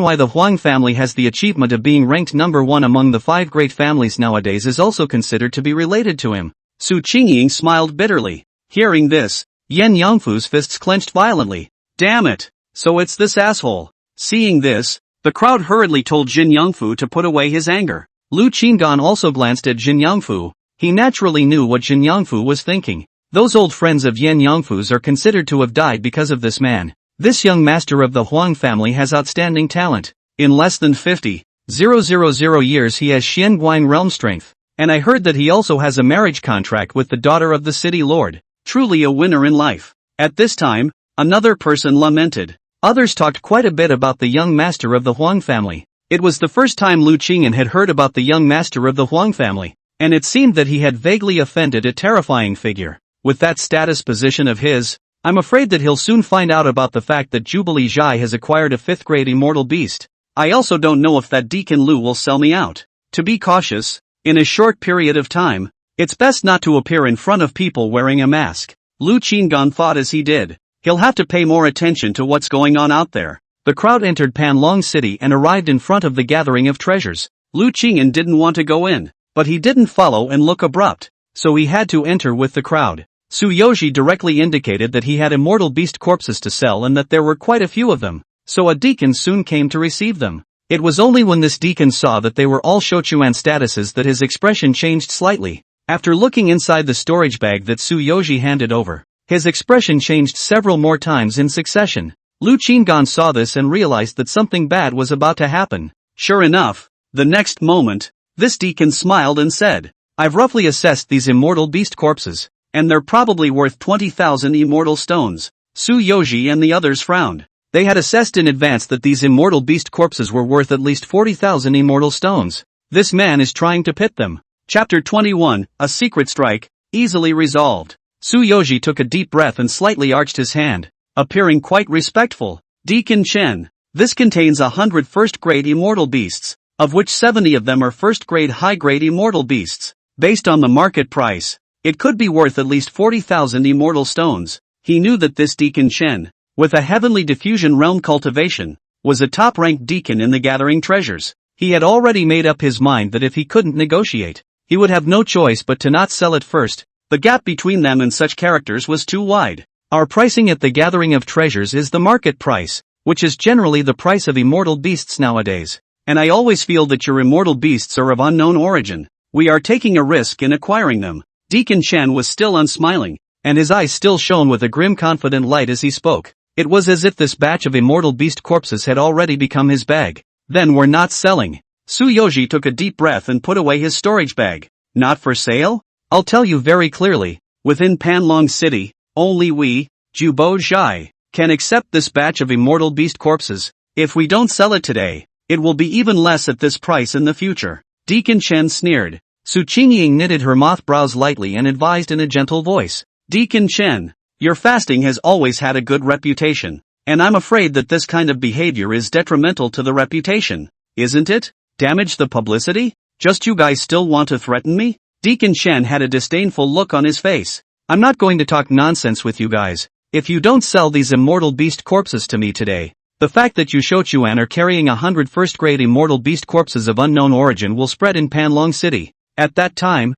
why the Huang family has the achievement of being ranked number 1 among the 5 great families nowadays is also considered to be related to him. Su Qingying smiled bitterly. Hearing this, Yen Yangfu's fists clenched violently. Damn it! So it's this asshole. Seeing this, the crowd hurriedly told Jin Yangfu to put away his anger. Lu Qingan also glanced at Jin Yangfu. He naturally knew what Jin Yangfu was thinking. Those old friends of Yen Yangfu's are considered to have died because of this man. This young master of the Huang family has outstanding talent. In less than 50,000 years he has Xianguang realm strength. And I heard that he also has a marriage contract with the daughter of the city lord. Truly a winner in life. At this time, another person lamented. Others talked quite a bit about the young master of the Huang family. It was the first time Lu Qingan had heard about the young master of the Huang family, and it seemed that he had vaguely offended a terrifying figure. With that status position of his, I'm afraid that he'll soon find out about the fact that Jubilee Zhai has acquired a 5th grade immortal beast. I also don't know if that Deacon Lu will sell me out. To be cautious, in a short period of time, it's best not to appear in front of people wearing a mask. Lu Qingan thought as he did. He'll have to pay more attention to what's going on out there. The crowd entered Panlong City and arrived in front of the gathering of treasures. Lu Qingan didn't want to go in, but he didn't follow and look abrupt, so he had to enter with the crowd. Su Yoji directly indicated that he had immortal beast corpses to sell and that there were quite a few of them, so a deacon soon came to receive them. It was only when this deacon saw that they were all Shochuan statuses that his expression changed slightly. After looking inside the storage bag that Su Yoji handed over, his expression changed several more times in succession. Lu Qingan saw this and realized that something bad was about to happen. Sure enough, the next moment, this deacon smiled and said, I've roughly assessed these immortal beast corpses, and they're probably worth 20,000 immortal stones. Su Yoji and the others frowned. They had assessed in advance that these immortal beast corpses were worth at least 40,000 immortal stones. This man is trying to pit them. Chapter 21, A Secret Strike, easily resolved. Su Yoji took a deep breath and slightly arched his hand, appearing quite respectful. Deacon Chen, this contains 100 first-grade immortal beasts, of which 70 of them are first-grade high-grade immortal beasts. Based on the market price, it could be worth at least 40,000 immortal stones. He knew that this Deacon Chen, with a heavenly diffusion realm cultivation, was a top-ranked deacon in the gathering treasures. He had already made up his mind that if he couldn't negotiate, he would have no choice but to not sell it first. The gap between them and such characters was too wide. Our pricing at the gathering of treasures is the market price, which is generally the price of immortal beasts nowadays. And I always feel that your immortal beasts are of unknown origin. We are taking a risk in acquiring them. Deacon Chen was still unsmiling, and his eyes still shone with a grim confident light as he spoke. It was as if this batch of immortal beast corpses had already become his bag. Then we're not selling. Su Yoji took a deep breath and put away his storage bag. Not for sale? I'll tell you very clearly, within Panlong City, only we, Jubo Zhai, can accept this batch of immortal beast corpses. If we don't sell it today, it will be even less at this price in the future. Deacon Chen sneered. Su Qingying knitted her moth brows lightly and advised in a gentle voice. Deacon Chen, your fasting has always had a good reputation, and I'm afraid that this kind of behavior is detrimental to the reputation, isn't it? Damage the publicity? Just you guys still want to threaten me? Deacon Chen had a disdainful look on his face. I'm not going to talk nonsense with you guys. If you don't sell these immortal beast corpses to me today, the fact that you Shochuan are carrying 100 first-grade immortal beast corpses of unknown origin will spread in Panlong City. At that time,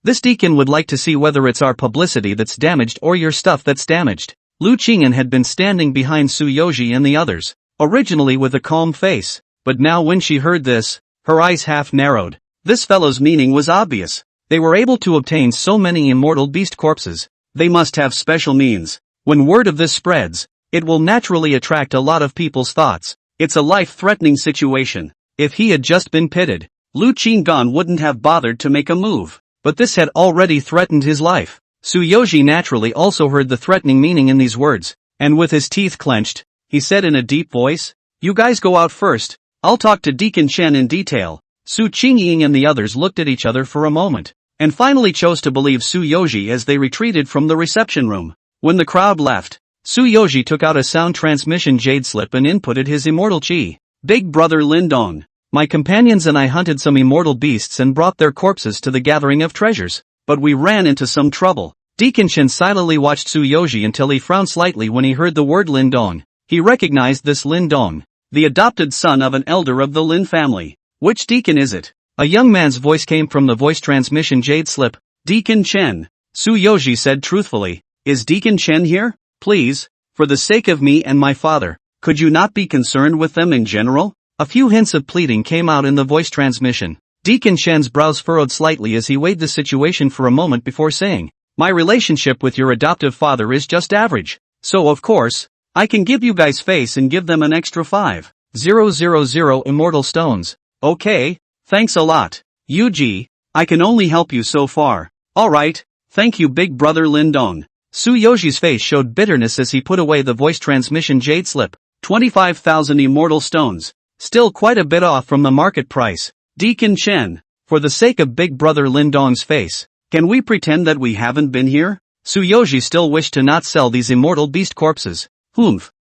this deacon would like to see whether it's our publicity that's damaged or your stuff that's damaged. Lu Qingan had been standing behind Su Yoji and the others, originally with a calm face, but now when she heard this, her eyes half narrowed. This fellow's meaning was obvious. They were able to obtain so many immortal beast corpses. They must have special means. When word of this spreads, it will naturally attract a lot of people's thoughts. It's a life-threatening situation. If he had just been pitted, Lu Qinggan wouldn't have bothered to make a move. But this had already threatened his life. Tsuyoshi naturally also heard the threatening meaning in these words, and with his teeth clenched, he said in a deep voice, "You guys go out first. I'll talk to Deacon Chen in detail." Su Qingying and the others looked at each other for a moment, and finally chose to believe Tsuyoshi as they retreated from the reception room. When the crowd left, Tsuyoshi took out a sound transmission jade slip and inputted his immortal chi. "Big brother Lindong, my companions and I hunted some immortal beasts and brought their corpses to the gathering of treasures, but we ran into some trouble." Deacon Chen silently watched Tsuyoshi until he frowned slightly when he heard the word Lindong. He recognized this Lindong, the adopted son of an elder of the Lin family. "Which deacon is it?" A young man's voice came from the voice transmission jade slip. "Deacon Chen," Tsuyoshi said truthfully. "Is Deacon Chen here? Please, for the sake of me and my father, could you not be concerned with them in general?" A few hints of pleading came out in the voice transmission. Deacon Shen's brows furrowed slightly as he weighed the situation for a moment before saying, "My relationship with your adoptive father is just average, so of course, I can give you guys face and give them an extra 5,000 immortal stones. Okay, thanks a lot. Yuji, I can only help you so far." "Alright, thank you big brother Lindong." Tsuyoshi's face showed bitterness as he put away the voice transmission jade slip. 25,000 immortal stones, still quite a bit off from the market price. "Deacon Chen, for the sake of big brother Lindong's face, can we pretend that we haven't been here?" Tsuyoshi still wished to not sell these immortal beast corpses.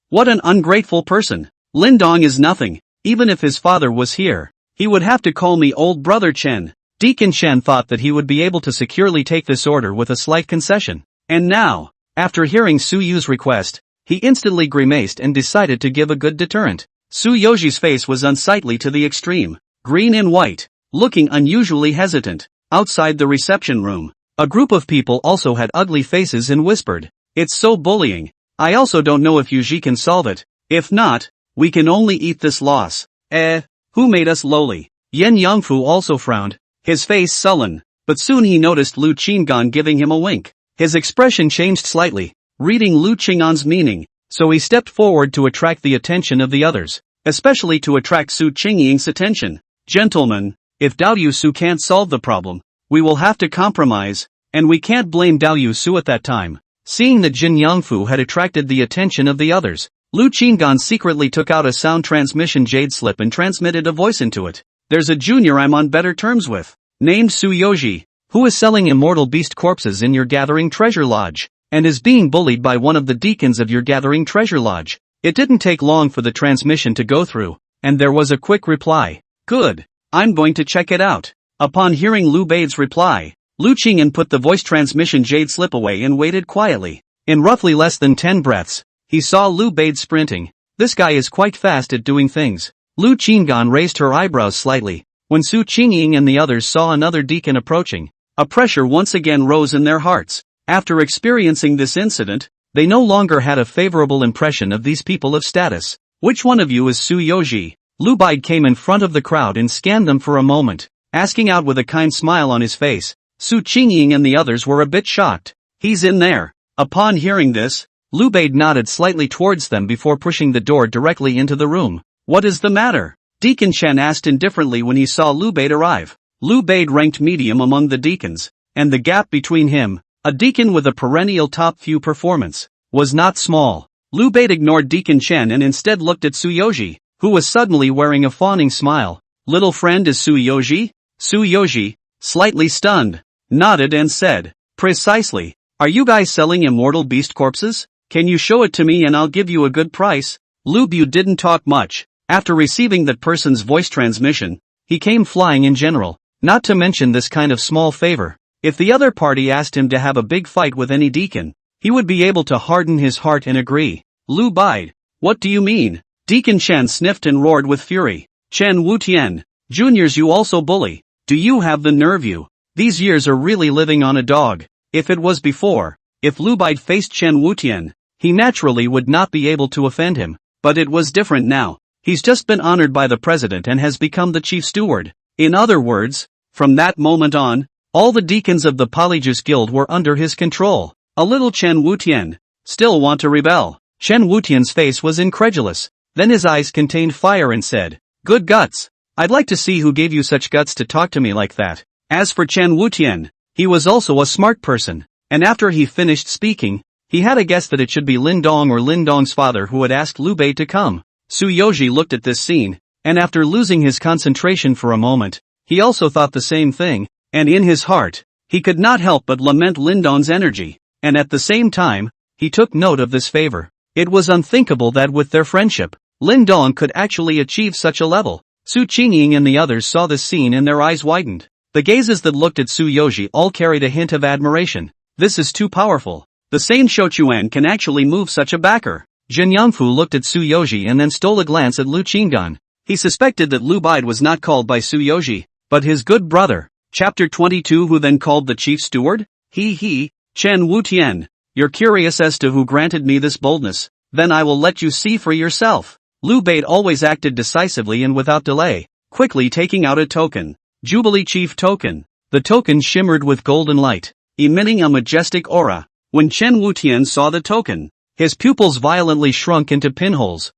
What an ungrateful person. Lindong is nothing. Even if his father was here, he would have to call me old brother Chen. Deacon Chen thought that he would be able to securely take this order with a slight concession. And now, after hearing Suyu's request, he instantly grimaced and decided to give a good deterrent. Tsuyoshi's face was unsightly to the extreme, green and white, looking unusually hesitant. Outside the reception room, a group of people also had ugly faces and whispered, "It's so bullying. I also don't know if Yuji can solve it. If not, we can only eat this loss. Who made us lowly?" Yen Yongfu also frowned, his face sullen, but soon he noticed Lu Qinggan giving him a wink. His expression changed slightly, reading Lu Qinggan's meaning, so he stepped forward to attract the attention of the others, especially to attract Su Qingying's attention. "Gentlemen, if Dao Su can't solve the problem, we will have to compromise, and we can't blame Dao Su at that time." Seeing that Jin Yongfu had attracted the attention of the others, Lu Qinggan secretly took out a sound transmission jade slip and transmitted a voice into it. "There's a junior I'm on better terms with, named Tsuyoshi, who is selling immortal beast corpses in your gathering treasure lodge, and is being bullied by one of the deacons of your gathering treasure lodge." It didn't take long for the transmission to go through, and there was a quick reply. "Good, I'm going to check it out." Upon hearing Lu Bei's reply, Lu Qingyan put the voice transmission jade slip away and waited quietly. In roughly less than 10 breaths, he saw Lu Bei sprinting. This guy is quite fast at doing things. Lu Qinggan raised her eyebrows slightly. When Su Qingying and the others saw another deacon approaching, a pressure once again rose in their hearts. After experiencing this incident, they no longer had a favorable impression of these people of status. "Which one of you is Tsuyoshi?" Lu Bei came in front of the crowd and scanned them for a moment, asking out with a kind smile on his face. Su Qingying and the others were a bit shocked. "He's in there." Upon hearing this, Lu Bei nodded slightly towards them before pushing the door directly into the room. "What is the matter?" Deacon Chen asked indifferently when he saw Lu Bei arrive. Lu Bei ranked medium among the deacons, and the gap between him, a deacon with a perennial top few performance, was not small. Lu Bei ignored Deacon Chen and instead looked at Tsuyoshi, who was suddenly wearing a fawning smile. "Little friend is Tsuyoshi?" Tsuyoshi, slightly stunned, nodded and said, "Precisely. Are you guys selling immortal beast corpses? Can you show it to me and I'll give you a good price?" Lu Bu didn't talk much. After receiving that person's voice transmission, he came flying in general, not to mention this kind of small favor. If the other party asked him to have a big fight with any deacon, he would be able to harden his heart and agree. Lu Bai, "What do you mean?" Deacon Chen sniffed and roared with fury. "Chen Wutian, juniors you also bully. Do you have the nerve you? These years are really living on a dog." If it was before, if Lu Bai faced Chen Wutian, he naturally would not be able to offend him, but it was different now. He's just been honored by the president and has become the chief steward. In other words, from that moment on, all the deacons of the Polyjuice Guild were under his control. A little Chen Wutian. Still want to rebel. Chen Wutian's face was incredulous. Then his eyes contained fire and said, "Good guts. I'd like to see who gave you such guts to talk to me like that." As for Chen Wutian, he was also a smart person, and after he finished speaking, he had a guess that it should be Lin Dong or Lin Dong's father who had asked Liu Bei to come. Su Yoji looked at this scene, and after losing his concentration for a moment, he also thought the same thing, and in his heart, he could not help but lament Lin Dong's energy, and at the same time, he took note of this favor. It was unthinkable that with their friendship, Lin Dong could actually achieve such a level. Su Qingying and the others saw this scene and their eyes widened. The gazes that looked at Su Yoji all carried a hint of admiration. This is too powerful. The sane Shouchuan can actually move such a backer. Jin Yangfu looked at Su Yoji and then stole a glance at Lu Qinggan. He suspected that Lu Bide was not called by Su Yoji, but his good brother. Chapter 22. Who then called the chief steward? He, Chen Wutian. You're curious as to who granted me this boldness, then I will let you see for yourself. Liu Bei always acted decisively and without delay, quickly taking out a token. Jubilee Chief Token. The token shimmered with golden light, emitting a majestic aura. When Chen Wutian saw the token, his pupils violently shrunk into pinholes.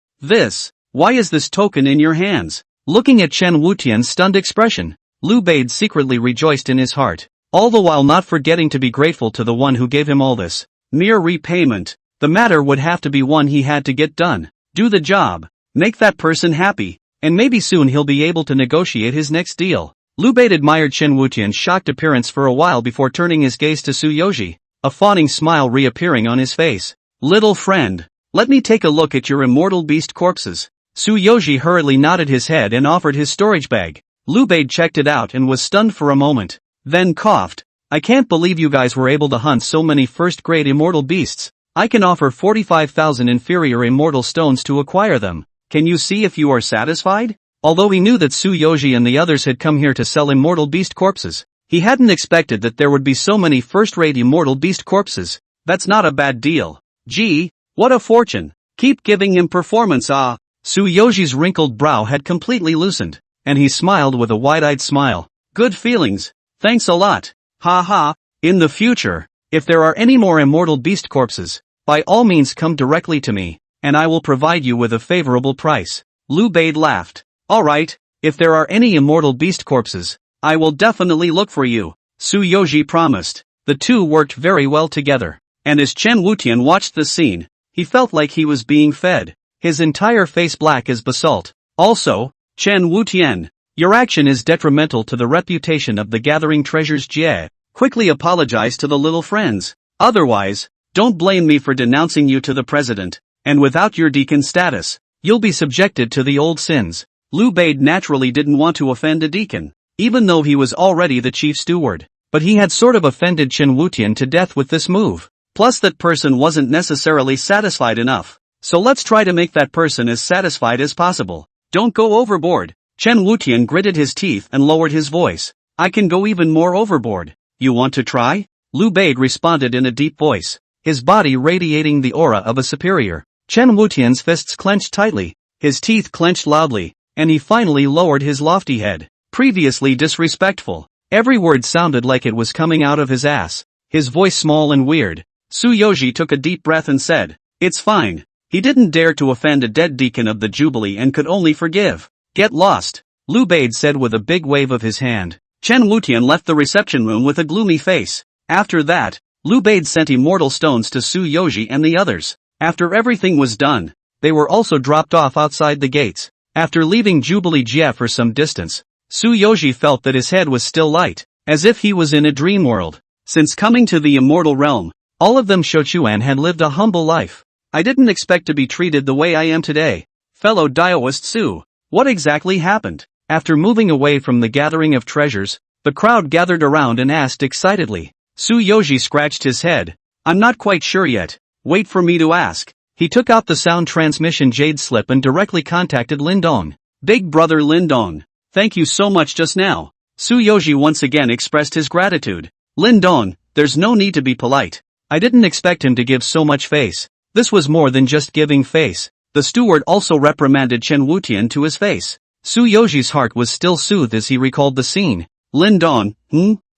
Why is this token in your hands? Looking at Chen Wutian's stunned expression, Liu Bei secretly rejoiced in his heart, all the while not forgetting to be grateful to the one who gave him all this. Mere repayment. The matter would have to be one he had to get done. Do the job. Make that person happy, and maybe soon he'll be able to negotiate his next deal. Liu Bei admired Chen Wutian's shocked appearance for a while before turning his gaze to Su Yoji, a fawning smile reappearing on his face. Little friend, let me take a look at your immortal beast corpses. Su Yoji hurriedly nodded his head and offered his storage bag. Liu Bei checked it out and was stunned for a moment, then coughed. I can't believe you guys were able to hunt so many first-grade immortal beasts. I can offer 45,000 inferior immortal stones to acquire them. Can you see if you are satisfied? Although he knew that Su Yoji and the others had come here to sell immortal beast corpses, he hadn't expected that there would be so many first-rate immortal beast corpses. That's not a bad deal. Gee, what a fortune. Keep giving him performance. Su Yoji's wrinkled brow had completely loosened, and he smiled with a wide-eyed smile. Good feelings. Thanks a lot. Ha ha. In the future, if there are any more immortal beast corpses, by all means come directly to me, and I will provide you with a favorable price. Liu Bei laughed. Alright, if there are any immortal beast corpses, I will definitely look for you. Su Yoji promised. The two worked very well together, and as Chen Wutian watched the scene, he felt like he was being fed. His entire face black as basalt. Also, Chen Wutian, your action is detrimental to the reputation of the Gathering Treasures. Jie quickly apologized to the little friends. Otherwise, don't blame me for denouncing you to the president, and without your deacon status, you'll be subjected to the old sins. Liu Bei naturally didn't want to offend a deacon, even though he was already the chief steward, but he had sort of offended Chen Wutian to death with this move. Plus that person wasn't necessarily satisfied enough. So let's try to make that person as satisfied as possible. Don't go overboard. Chen Wutian gritted his teeth and lowered his voice. I can go even more overboard. You want to try? Liu Bei responded in a deep voice, his body radiating the aura of a superior. Chen Wutian's fists clenched tightly, his teeth clenched loudly, and he finally lowered his lofty head. Previously disrespectful. Every word sounded like it was coming out of his ass, his voice small and weird. Su Yoji took a deep breath and said, it's fine. He didn't dare to offend a dead deacon of the Jubilee and could only forgive. Get lost, Liu Bei said with a big wave of his hand. Chen Wutian left the reception room with a gloomy face. After that, Liu Bei sent immortal stones to Su Yoji and the others. After everything was done, they were also dropped off outside the gates. After leaving Jubilee Jie for some distance, Su Yoji felt that his head was still light, as if he was in a dream world. Since coming to the immortal realm, all of them Shouchuan had lived a humble life. I didn't expect to be treated the way I am today. Fellow Daoist Su, what exactly happened? After moving away from the gathering of treasures, the crowd gathered around and asked excitedly. Su Yoji scratched his head. I'm not quite sure yet. Wait for me to ask. He took out the sound transmission jade slip and directly contacted Lin Dong. Big brother Lin Dong, thank you so much just now. Su Yoji once again expressed his gratitude. Lin Dong, there's no need to be polite. I didn't expect him to give so much face. This was more than just giving face. The steward also reprimanded Chen Wutian to his face. Su Yoji's heart was still soothed as he recalled the scene. Lin Dong,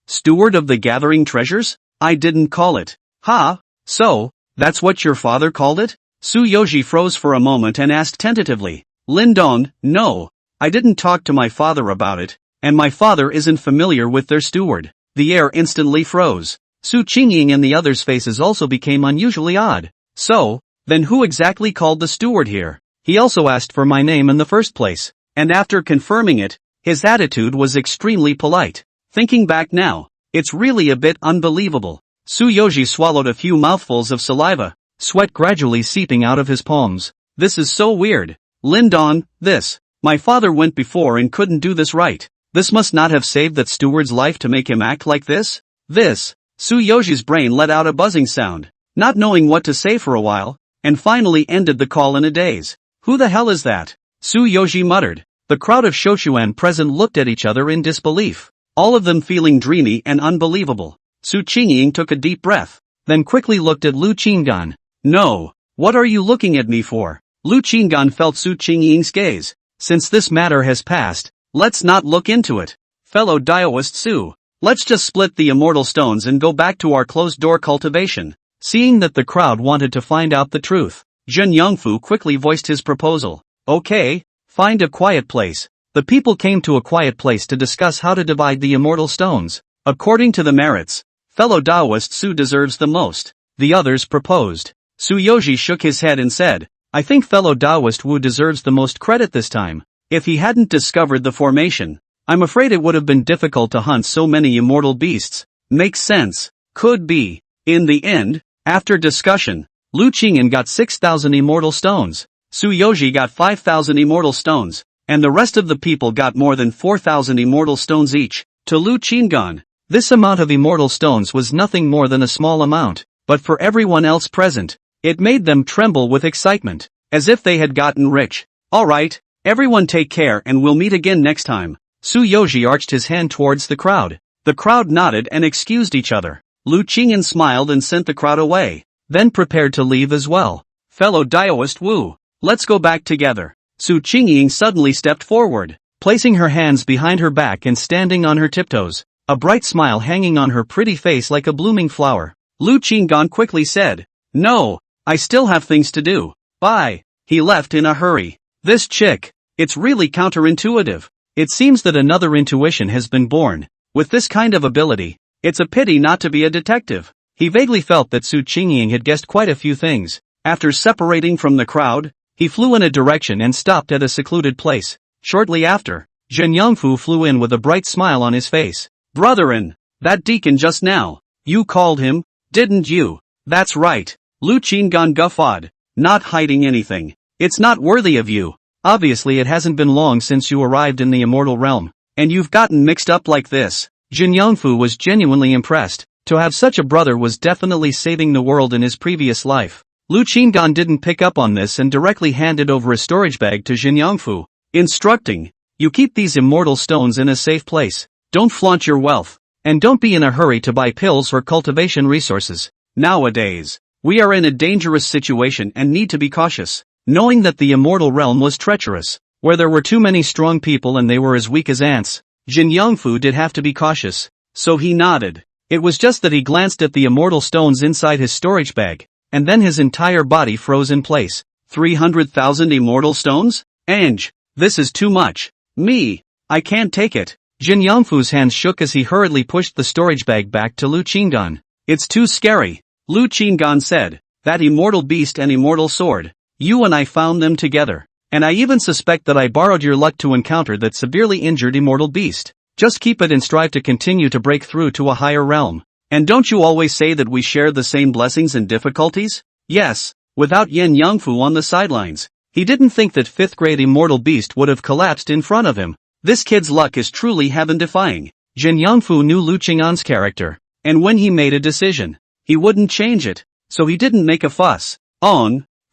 Steward of the Gathering Treasures? I didn't call it. Ha, So, that's what your father called it? Tsuyoshi froze for a moment and asked tentatively. Lindong, no. I didn't talk to my father about it, and my father isn't familiar with their steward. The air instantly froze. Su Qingying and the others' faces also became unusually odd. So, then who exactly called the steward here? He also asked for my name in the first place, and after confirming it, his attitude was extremely polite. Thinking back now, it's really a bit unbelievable. Tsuyoshi swallowed a few mouthfuls of saliva, sweat gradually seeping out of his palms. This is so weird. Lindong, my father went before and couldn't do this right. This must not have saved that steward's life to make him act like this? Tsuyoshi's brain let out a buzzing sound, not knowing what to say for a while, and finally ended the call in a daze. Who the hell is that? Tsuyoshi muttered. The crowd of Shoshuan present looked at each other in disbelief, all of them feeling dreamy and unbelievable. Su Qingying took a deep breath, then quickly looked at Lu Qinggan. No, what are you looking at me for? Lu Qinggan felt Su Qingying's gaze. Since this matter has passed, let's not look into it. Fellow Daoist Su, let's just split the immortal stones and go back to our closed-door cultivation. Seeing that the crowd wanted to find out the truth, Zhen Yongfu quickly voiced his proposal. Okay, find a quiet place. The people came to a quiet place to discuss how to divide the immortal stones. According to the merits, fellow Daoist Su deserves the most. The others proposed. Tsuyoshi shook his head and said, I think fellow Daoist Wu deserves the most credit this time. If he hadn't discovered the formation, I'm afraid it would have been difficult to hunt so many immortal beasts. Makes sense. Could be. In the end, after discussion, Lu Qingyan got 6,000 immortal stones, Tsuyoshi got 5,000 immortal stones, and the rest of the people got more than 4,000 immortal stones each. To Lu Qinggan, this amount of immortal stones was nothing more than a small amount, but for everyone else present, it made them tremble with excitement, as if they had gotten rich. Alright, everyone take care and we'll meet again next time. Tsuyoshi arched his hand towards the crowd. The crowd nodded and excused each other. Lu Qingyan smiled and sent the crowd away, then prepared to leave as well. Fellow Daoist Wu, let's go back together. Su Qingying suddenly stepped forward, placing her hands behind her back and standing on her tiptoes, a bright smile hanging on her pretty face like a blooming flower. Lu Qinggan quickly said, No, I still have things to do. Bye. He left in a hurry. This chick, it's really counterintuitive. It seems that another intuition has been born. With this kind of ability, it's a pity not to be a detective. He vaguely felt that Su Qingying had guessed quite a few things. After separating from the crowd, he flew in a direction and stopped at a secluded place. Shortly after, Zhen Yongfu flew in with a bright smile on his face. Brotherin, that deacon just now, you called him, didn't you? That's right. Lu Qinggan guffawed, not hiding anything. It's not worthy of you. Obviously it hasn't been long since you arrived in the immortal realm, and you've gotten mixed up like this. Zhen Yongfu was genuinely impressed. To have such a brother was definitely saving the world in his previous life. Lu Qinggan didn't pick up on this and directly handed over a storage bag to Zhen Yongfu, instructing, you keep these immortal stones in a safe place. Don't flaunt your wealth, and don't be in a hurry to buy pills or cultivation resources. Nowadays, we are in a dangerous situation and need to be cautious. Knowing that the immortal realm was treacherous, where there were too many strong people and they were as weak as ants, Zhen Yongfu did have to be cautious, so he nodded. It was just that he glanced at the immortal stones inside his storage bag, and then his entire body froze in place. 300,000 immortal stones? Ange, this is too much. I can't take it. Zhen Yongfu's hands shook as he hurriedly pushed the storage bag back to Lu Qinggan. It's too scary. Lu Qinggan said, that immortal beast and immortal sword, you and I found them together. And I even suspect that I borrowed your luck to encounter that severely injured immortal beast. Just keep it and strive to continue to break through to a higher realm. And don't you always say that we share the same blessings and difficulties? Yes. Without Yen Yongfu on the sidelines, he didn't think that 5th grade immortal beast would have collapsed in front of him. This kid's luck is truly heaven-defying. Zhen Yongfu knew Lu Qinggan's character, and when he made a decision, he wouldn't change it, so he didn't make a fuss.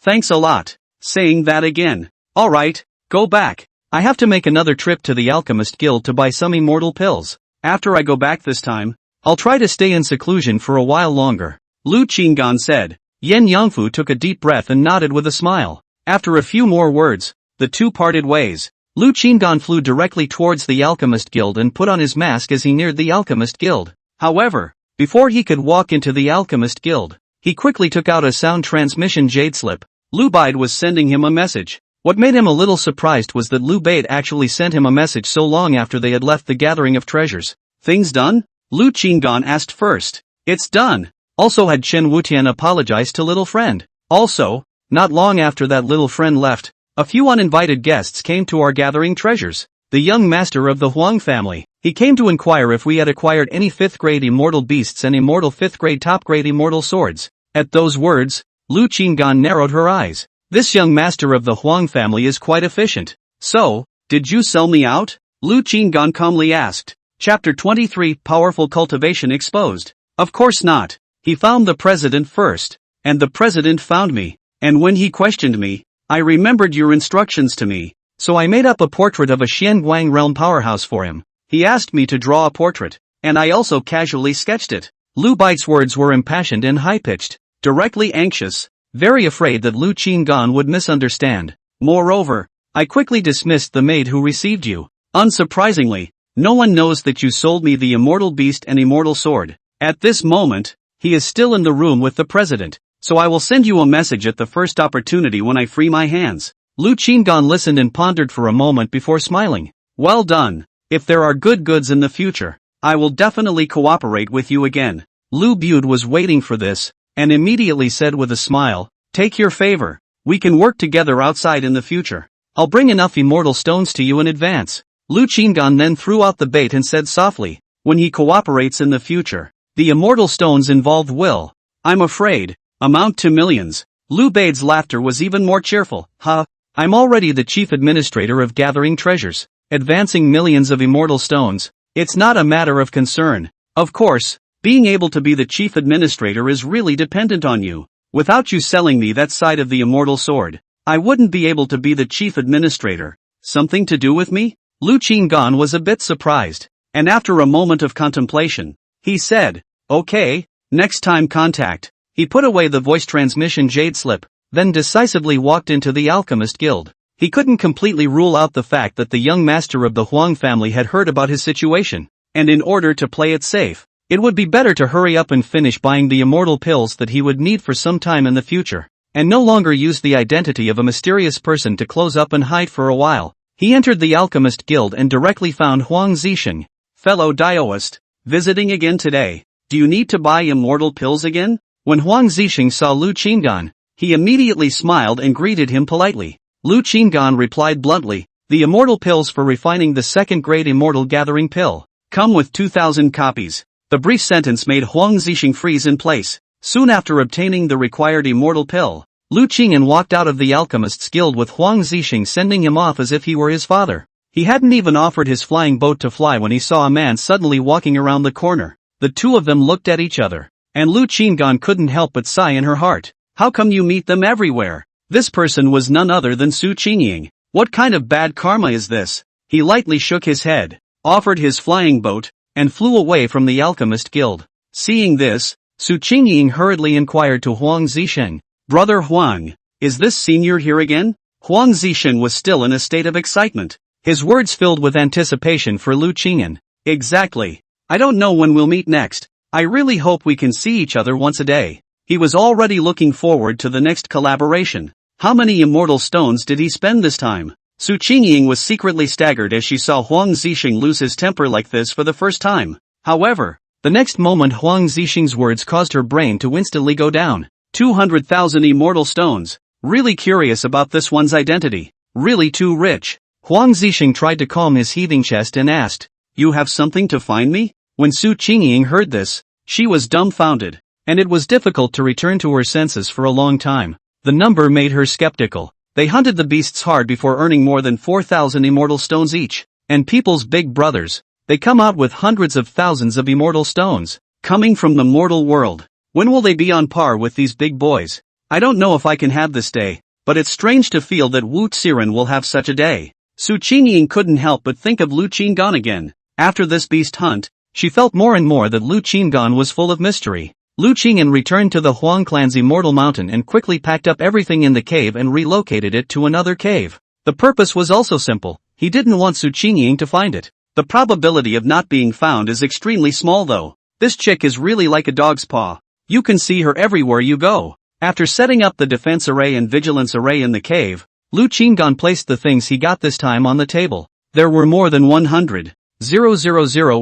Thanks a lot. Saying that again. Alright, go back. I have to make another trip to the Alchemist Guild to buy some immortal pills. After I go back this time, I'll try to stay in seclusion for a while longer. Lu Qinggan said. Yen Yongfu took a deep breath and nodded with a smile. After a few more words, the two parted ways. Lu Qinggan flew directly towards the Alchemist Guild and put on his mask as he neared the Alchemist Guild. However, before he could walk into the Alchemist Guild, He quickly took out a sound transmission jade slip. Lu Bide was sending him a message. What made him a little surprised was that Lu Bide actually sent him a message so long after they had left the gathering of treasures. Things done? Lu Qinggan asked first. It's done. Also, had Chen Wutian apologized to little friend. Also, not long after that little friend left, a few uninvited guests came to our gathering treasures. The young master of the Huang family. He came to inquire if we had acquired any 5th grade immortal beasts and immortal 5th grade top grade immortal swords. At those words, Lu Qinggan narrowed her eyes. This young master of the Huang family is quite efficient. So, did you sell me out? Lu Qinggan calmly asked. Chapter 23 Powerful Cultivation Exposed. Of course not. He found the president first. And the president found me. And when he questioned me, I remembered your instructions to me. So I made up a portrait of a Xianguang realm powerhouse for him. He asked me to draw a portrait, and I also casually sketched it. Lu Bai's words were impassioned and high-pitched, directly anxious, very afraid that Lu Qinggan would misunderstand. Moreover, I quickly dismissed the maid who received you. Unsurprisingly, no one knows that you sold me the immortal beast and immortal sword. At this moment, he is still in the room with the president, so I will send you a message at the first opportunity when I free my hands. Lu Qinggan listened and pondered for a moment before smiling. Well done. If there are good goods in the future, I will definitely cooperate with you again. Lu Bude was waiting for this, and immediately said with a smile, take your favor. We can work together outside in the future. I'll bring enough immortal stones to you in advance. Lu Qinggan then threw out the bait and said softly, when he cooperates in the future, the immortal stones involved will, I'm afraid, amount to millions. Lu Bade's laughter was even more cheerful. I'm already the chief administrator of gathering treasures, advancing millions of immortal stones. It's not a matter of concern. Of course, being able to be the chief administrator is really dependent on you. Without you selling me that side of the immortal sword, I wouldn't be able to be the chief administrator. Something to do with me? Lu Qinggan was a bit surprised, and after a moment of contemplation, he said, okay, next time contact. He put away the voice transmission jade slip, then decisively walked into the Alchemist Guild. He couldn't completely rule out the fact that the young master of the Huang family had heard about his situation, and in order to play it safe, it would be better to hurry up and finish buying the immortal pills that he would need for some time in the future, and no longer use the identity of a mysterious person to close up and hide for a while. He entered the Alchemist Guild and directly found Huang Zixing, fellow Daoist, visiting again today. Do you need to buy immortal pills again? When Huang Zixing saw Lu Qinggan, he immediately smiled and greeted him politely. Lu Qinggan replied bluntly, the immortal pills for refining the 2nd grade immortal gathering pill come with 2,000 copies. The brief sentence made Huang Zixing freeze in place. Soon after obtaining the required immortal pill, Lu Qinggan walked out of the Alchemist's Guild with Huang Zixing sending him off as if he were his father. He hadn't even offered his flying boat to fly when he saw a man suddenly walking around the corner. The two of them looked at each other, and Lu Qinggan couldn't help but sigh in her heart. How come you meet them everywhere? This person was none other than Su Qingying. What kind of bad karma is this? He lightly shook his head, offered his flying boat, and flew away from the Alchemist Guild. Seeing this, Su Qingying hurriedly inquired to Huang Zixing, Brother Huang, is this senior here again? Huang Zixing was still in a state of excitement. His words filled with anticipation for Lu Qingyan. Exactly. I don't know when we'll meet next. I really hope we can see each other once a day. He was already looking forward to the next collaboration. How many immortal stones did he spend this time? Su Qingying was secretly staggered as she saw Huang Zixing lose his temper like this for the first time. However, the next moment Huang Zixing's words caused her brain to instantly go down. 200,000 immortal stones. Really curious about this one's identity. Really too rich. Huang Zixing tried to calm his heaving chest and asked, you have something to find me? When Su Qingying heard this, she was dumbfounded, and it was difficult to return to her senses for a long time. The number made her skeptical. They hunted the beasts hard before earning more than 4,000 immortal stones each, and people's big brothers, they come out with hundreds of thousands of immortal stones, coming from the mortal world. When will they be on par with these big boys? I don't know if I can have this day, but it's strange to feel that Wu Xiren will have such a day. Su Qingying couldn't help but think of Lu Qinggan again. After this beast hunt, she felt more and more that Lu Qinggan was full of mystery. Lu Qingyan returned to the Huang clan's immortal mountain and quickly packed up everything in the cave and relocated it to another cave. The purpose was also simple. He didn't want Su Qingying to find it. The probability of not being found is extremely small though. This chick is really like a dog's paw. You can see her everywhere you go. After setting up the defense array and vigilance array in the cave, Lu Qinggan placed the things he got this time on the table. There were more than 100,000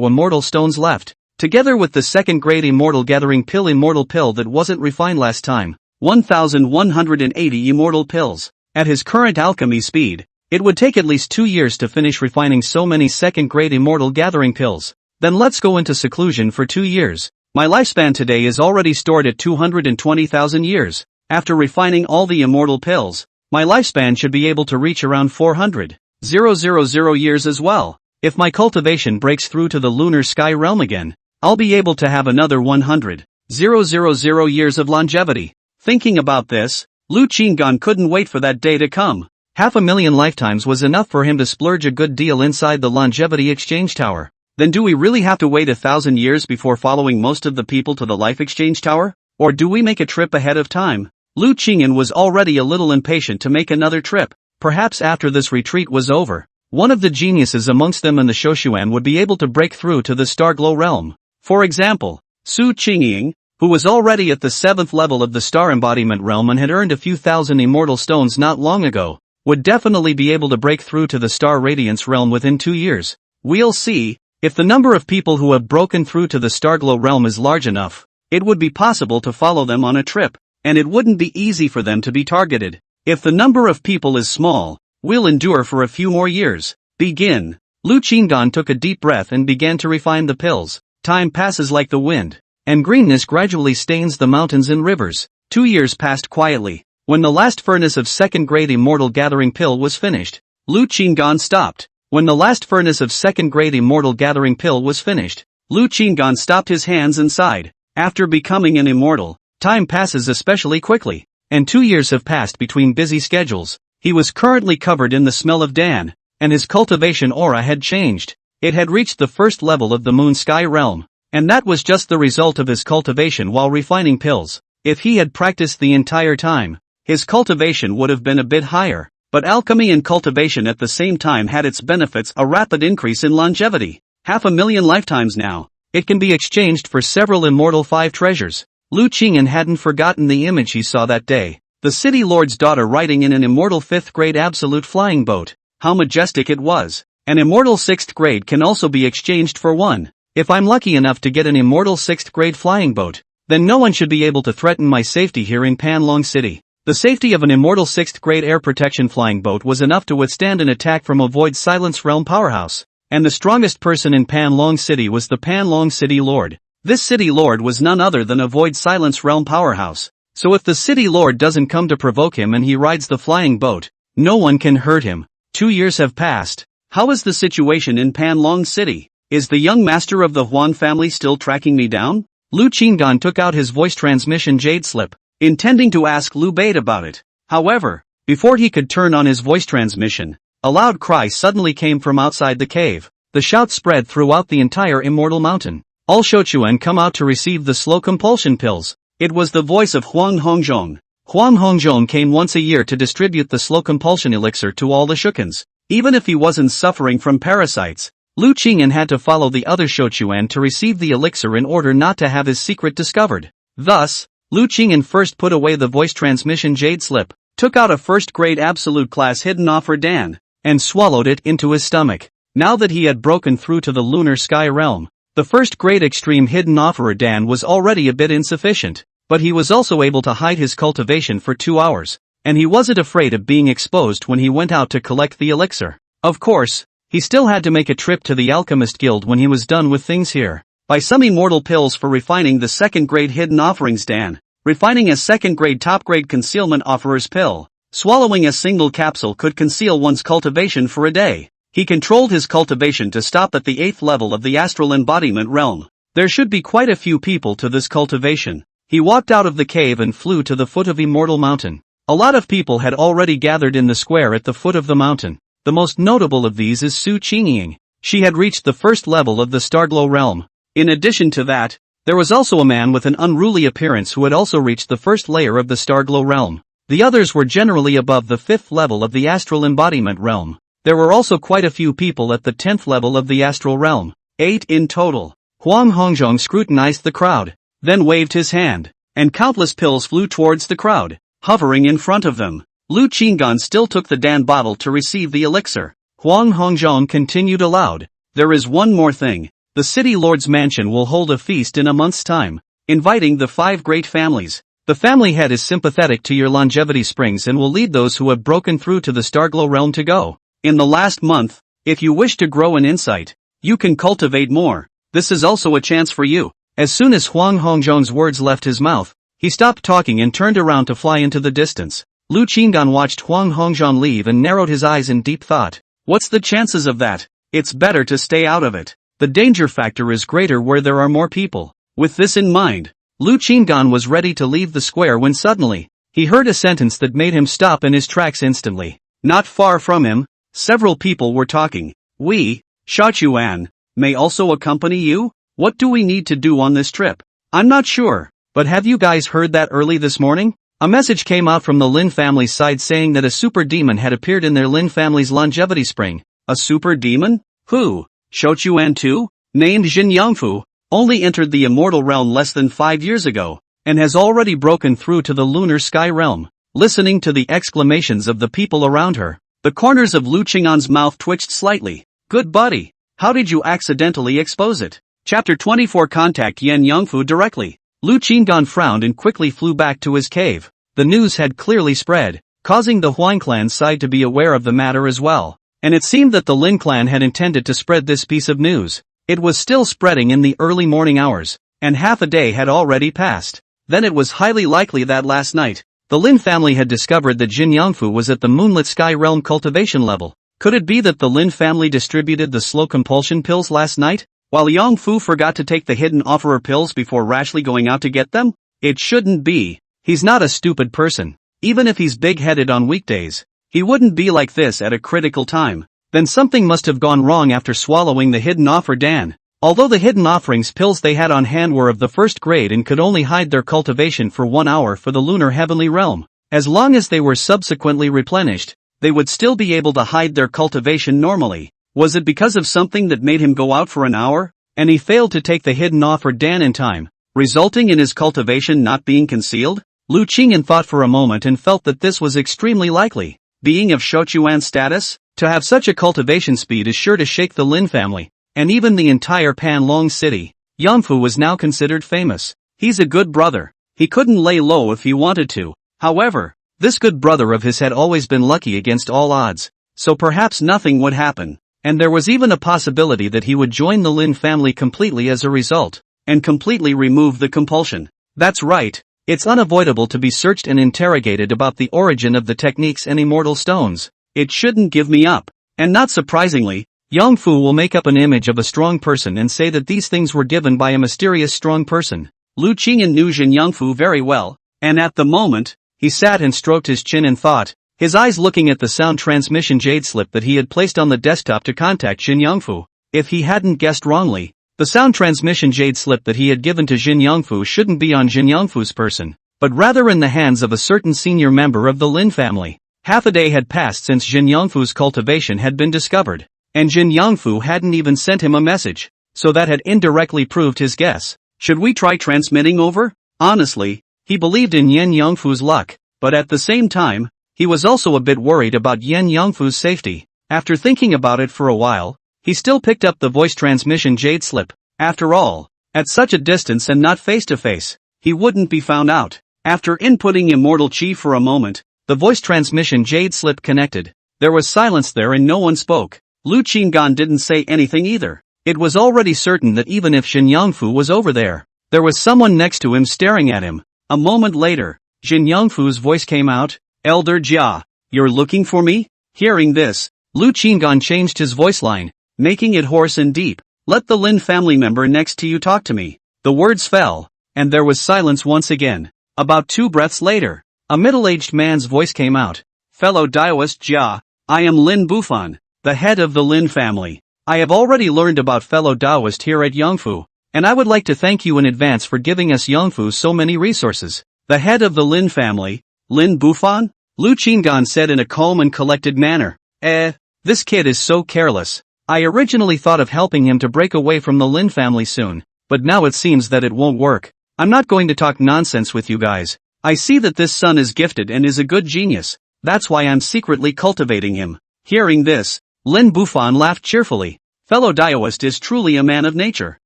immortal stones left, together with the second-grade immortal gathering pill that wasn't refined last time. 1,180 immortal pills. At his current alchemy speed, it would take at least 2 years to finish refining so many second-grade immortal gathering pills. Then let's go into seclusion for 2 years. My lifespan today is already stored at 220,000 years. After refining all the immortal pills, my lifespan should be able to reach around 400,000 years as well. If my cultivation breaks through to the lunar sky realm again, I'll be able to have another 100,000 years of longevity. Thinking about this, Lu Qinggan couldn't wait for that day to come. 500,000 lifetimes was enough for him to splurge a good deal inside the longevity exchange tower. Then do we really have to wait 1,000 years before following most of the people to the life exchange tower? Or do we make a trip ahead of time? Lu Qingyan was already a little impatient to make another trip. Perhaps after this retreat was over, one of the geniuses amongst them and the Shoshuan would be able to break through to the Starglow realm. For example, Su Qingying, who was already at the 7th level of the Star Embodiment realm and had earned a few thousand immortal stones not long ago, would definitely be able to break through to the Star Radiance realm within 2 years. We'll see. If the number of people who have broken through to the Starglow realm is large enough, it would be possible to follow them on a trip, and it wouldn't be easy for them to be targeted. If the number of people is small, we'll endure for a few more years. Begin. Lu Qingdan took a deep breath and began to refine the pills. Time passes like the wind, and greenness gradually stains the mountains and rivers. 2 years passed quietly. When the last furnace of second-grade immortal gathering pill was finished, Lu Qingdan stopped. When the last furnace of second-grade immortal gathering pill was finished, Lu Qinggan stopped his hands and sighed. After becoming an immortal, time passes especially quickly, and 2 years have passed between busy schedules. He was currently covered in the smell of Dan, and his cultivation aura had changed. It had reached the first level of the moon sky realm, and that was just the result of his cultivation while refining pills. If he had practiced the entire time, his cultivation would have been a bit higher. But alchemy and cultivation at the same time had its benefits: a rapid increase in longevity. 500,000 lifetimes now. It can be exchanged for several immortal 5 treasures. Lu Qingyan hadn't forgotten the image he saw that day. The city lord's daughter riding in an immortal 5th grade absolute flying boat. How majestic it was. An immortal 6th grade can also be exchanged for one. If I'm lucky enough to get an immortal 6th grade flying boat, then no one should be able to threaten my safety here in Panlong City. The safety of an immortal 6th grade air protection flying boat was enough to withstand an attack from a Void Silence Realm powerhouse. And the strongest person in Panlong City was the Panlong City Lord. This City Lord was none other than a Void Silence Realm powerhouse. So if the City Lord doesn't come to provoke him and he rides the flying boat, no one can hurt him. 2 years have passed. How is the situation in Panlong City? Is the young master of the Huan family still tracking me down? Lu Qingdan took out his voice transmission jade slip, intending to ask Liu Bait about it. However, before he could turn on his voice transmission, a loud cry suddenly came from outside the cave. The shout spread throughout the entire immortal mountain. All Shochuan come out to receive the slow compulsion pills. It was the voice of Huang Hongzhong. Huang Hongzhong came once a year to distribute the slow compulsion elixir to all the Shukans. Even if he wasn't suffering from parasites, Lu Qingyan had to follow the other Shochuan to receive the elixir in order not to have his secret discovered. Thus, Lu Qingyan first put away the voice transmission jade slip, took out a first-grade absolute class hidden offer Dan, and swallowed it into his stomach. Now that he had broken through to the lunar sky realm, the first-grade extreme hidden offerer Dan was already a bit insufficient, but he was also able to hide his cultivation for 2 hours, and he wasn't afraid of being exposed when he went out to collect the elixir. Of course, he still had to make a trip to the Alchemist Guild when he was done with things here. Buy some immortal pills for refining the second-grade hidden offerings Dan. Refining a second-grade top-grade concealment offerer's pill. Swallowing a single capsule could conceal one's cultivation for a day. He controlled his cultivation to stop at the 8th level of the astral embodiment realm. There should be quite a few people to this cultivation. He walked out of the cave and flew to the foot of Immortal Mountain. A lot of people had already gathered in the square at the foot of the mountain. The most notable of these is Su Qingying. She had reached the first level of the Starglow realm. In addition to that, there was also a man with an unruly appearance who had also reached the first layer of the Starglow realm. The others were generally above the 5th level of the Astral Embodiment realm. There were also quite a few people at the 10th level of the Astral realm. 8 in total. Huang Hongzhong scrutinized the crowd, then waved his hand. and countless pills flew towards the crowd, hovering in front of them. Lu Qinggan still took the Dan bottle to receive the elixir. Huang Hongzhong continued aloud. There is one more thing. The city lord's mansion will hold a feast in a month's time, inviting the 5 great families. The family head is sympathetic to your longevity springs and will lead those who have broken through to the Starglow realm to go. In the last month, if you wish to grow in insight, you can cultivate more. This is also a chance for you. As soon as Huang Hongzhong's words left his mouth, he stopped talking and turned around to fly into the distance. Lu Qinggan watched Huang Hongzhong leave and narrowed his eyes in deep thought. What's the chances of that? It's better to stay out of it. The danger factor is greater where there are more people. With this in mind, Lu Qinggan was ready to leave the square when suddenly, he heard a sentence that made him stop in his tracks instantly. Not far from him, several people were talking. We, Shaochuan, may also accompany you? What do we need to do on this trip? I'm not sure, but have you guys heard that early this morning? A message came out from the Lin family's side saying that a super demon had appeared in their Lin family's longevity spring. A super demon? Who? Shaochuan too? Named Jin Yangfu, only entered the immortal realm less than 5 years ago, and has already broken through to the lunar sky realm. Listening to the exclamations of the people around her, the corners of Lu Qinggan's mouth twitched slightly. Good buddy, how did you accidentally expose it? Chapter 24. Contact Yan Yangfu directly. Lu Qinggan frowned and quickly flew back to his cave. The news had clearly spread, causing the Huang clan side to be aware of the matter as well. And it seemed that the Lin clan had intended to spread this piece of news. It was still spreading in the early morning hours, and half a day had already passed. Then it was highly likely that last night, the Lin family had discovered that Jin Yangfu was at the moonlit sky realm cultivation level. Could it be that the Lin family distributed the slow compulsion pills last night, while Yangfu forgot to take the hidden offerer pills before rashly going out to get them? It shouldn't be. He's not a stupid person. Even if he's big-headed on weekdays, he wouldn't be like this at a critical time. Then something must have gone wrong after swallowing the hidden offer Dan. Although the hidden offerings pills they had on hand were of the first grade and could only hide their cultivation for 1 hour for the lunar heavenly realm, as long as they were subsequently replenished, they would still be able to hide their cultivation normally. Was it because of something that made him go out for an hour, and he failed to take the hidden offer Dan in time, resulting in his cultivation not being concealed? Lu Qingyan thought for a moment and felt that this was extremely likely. Being of Shaochuan's status, to have such a cultivation speed is sure to shake the Lin family, and even the entire Panlong city. Yangfu was now considered famous. He's a good brother. He couldn't lay low if he wanted to. However, this good brother of his had always been lucky against all odds, so perhaps nothing would happen. And there was even a possibility that he would join the Lin family completely as a result, and completely remove the compulsion. That's right, it's unavoidable to be searched and interrogated about the origin of the techniques and immortal stones. It shouldn't give me up. And not surprisingly, Yangfu will make up an image of a strong person and say that these things were given by a mysterious strong person. Lu Qingyan knew Jin Yangfu very well, and at the moment, he sat and stroked his chin and thought, his eyes looking at the sound transmission jade slip that he had placed on the desktop to contact Jin Yangfu. If he hadn't guessed wrongly, the sound transmission jade slip that he had given to Jin Yangfu shouldn't be on Jin Yangfu's person, but rather in the hands of a certain senior member of the Lin family. Half a day had passed since Jin Yangfu's cultivation had been discovered, and Jin Yangfu hadn't even sent him a message, so that had indirectly proved his guess. Should we try transmitting over? Honestly, he believed in Yen Yangfu's luck, but at the same time, he was also a bit worried about Yen Yangfu's safety. After thinking about it for a while, he still picked up the voice transmission jade slip. After all, at such a distance and not face to face, he wouldn't be found out. After inputting immortal chi for a moment, the voice transmission jade slip connected. There was silence there and no one spoke. Lu Qinggan didn't say anything either. It was already certain that even if Jin Yangfu was over there was someone next to him staring at him. A moment later, Jin Yangfu's voice came out, Elder Jia, you're looking for me? Hearing this, Lu Qinggan changed his voice line, making it hoarse and deep. Let the Lin family member next to you talk to me. The words fell, and there was silence once again. About 2 breaths later, a middle-aged man's voice came out. Fellow Daoist Jia, I am Lin Bufan, the head of the Lin family. I have already learned about fellow Daoist here at Yangfu, and I would like to thank you in advance for giving us Yangfu so many resources. The head of the Lin family, Lin Bufan? Lu Qinggan said in a calm and collected manner. This kid is so careless. I originally thought of helping him to break away from the Lin family soon, but now it seems that it won't work. I'm not going to talk nonsense with you guys. I see that this son is gifted and is a good genius. That's why I'm secretly cultivating him. Hearing this, Lin Bufan laughed cheerfully. Fellow Daoist is truly a man of nature.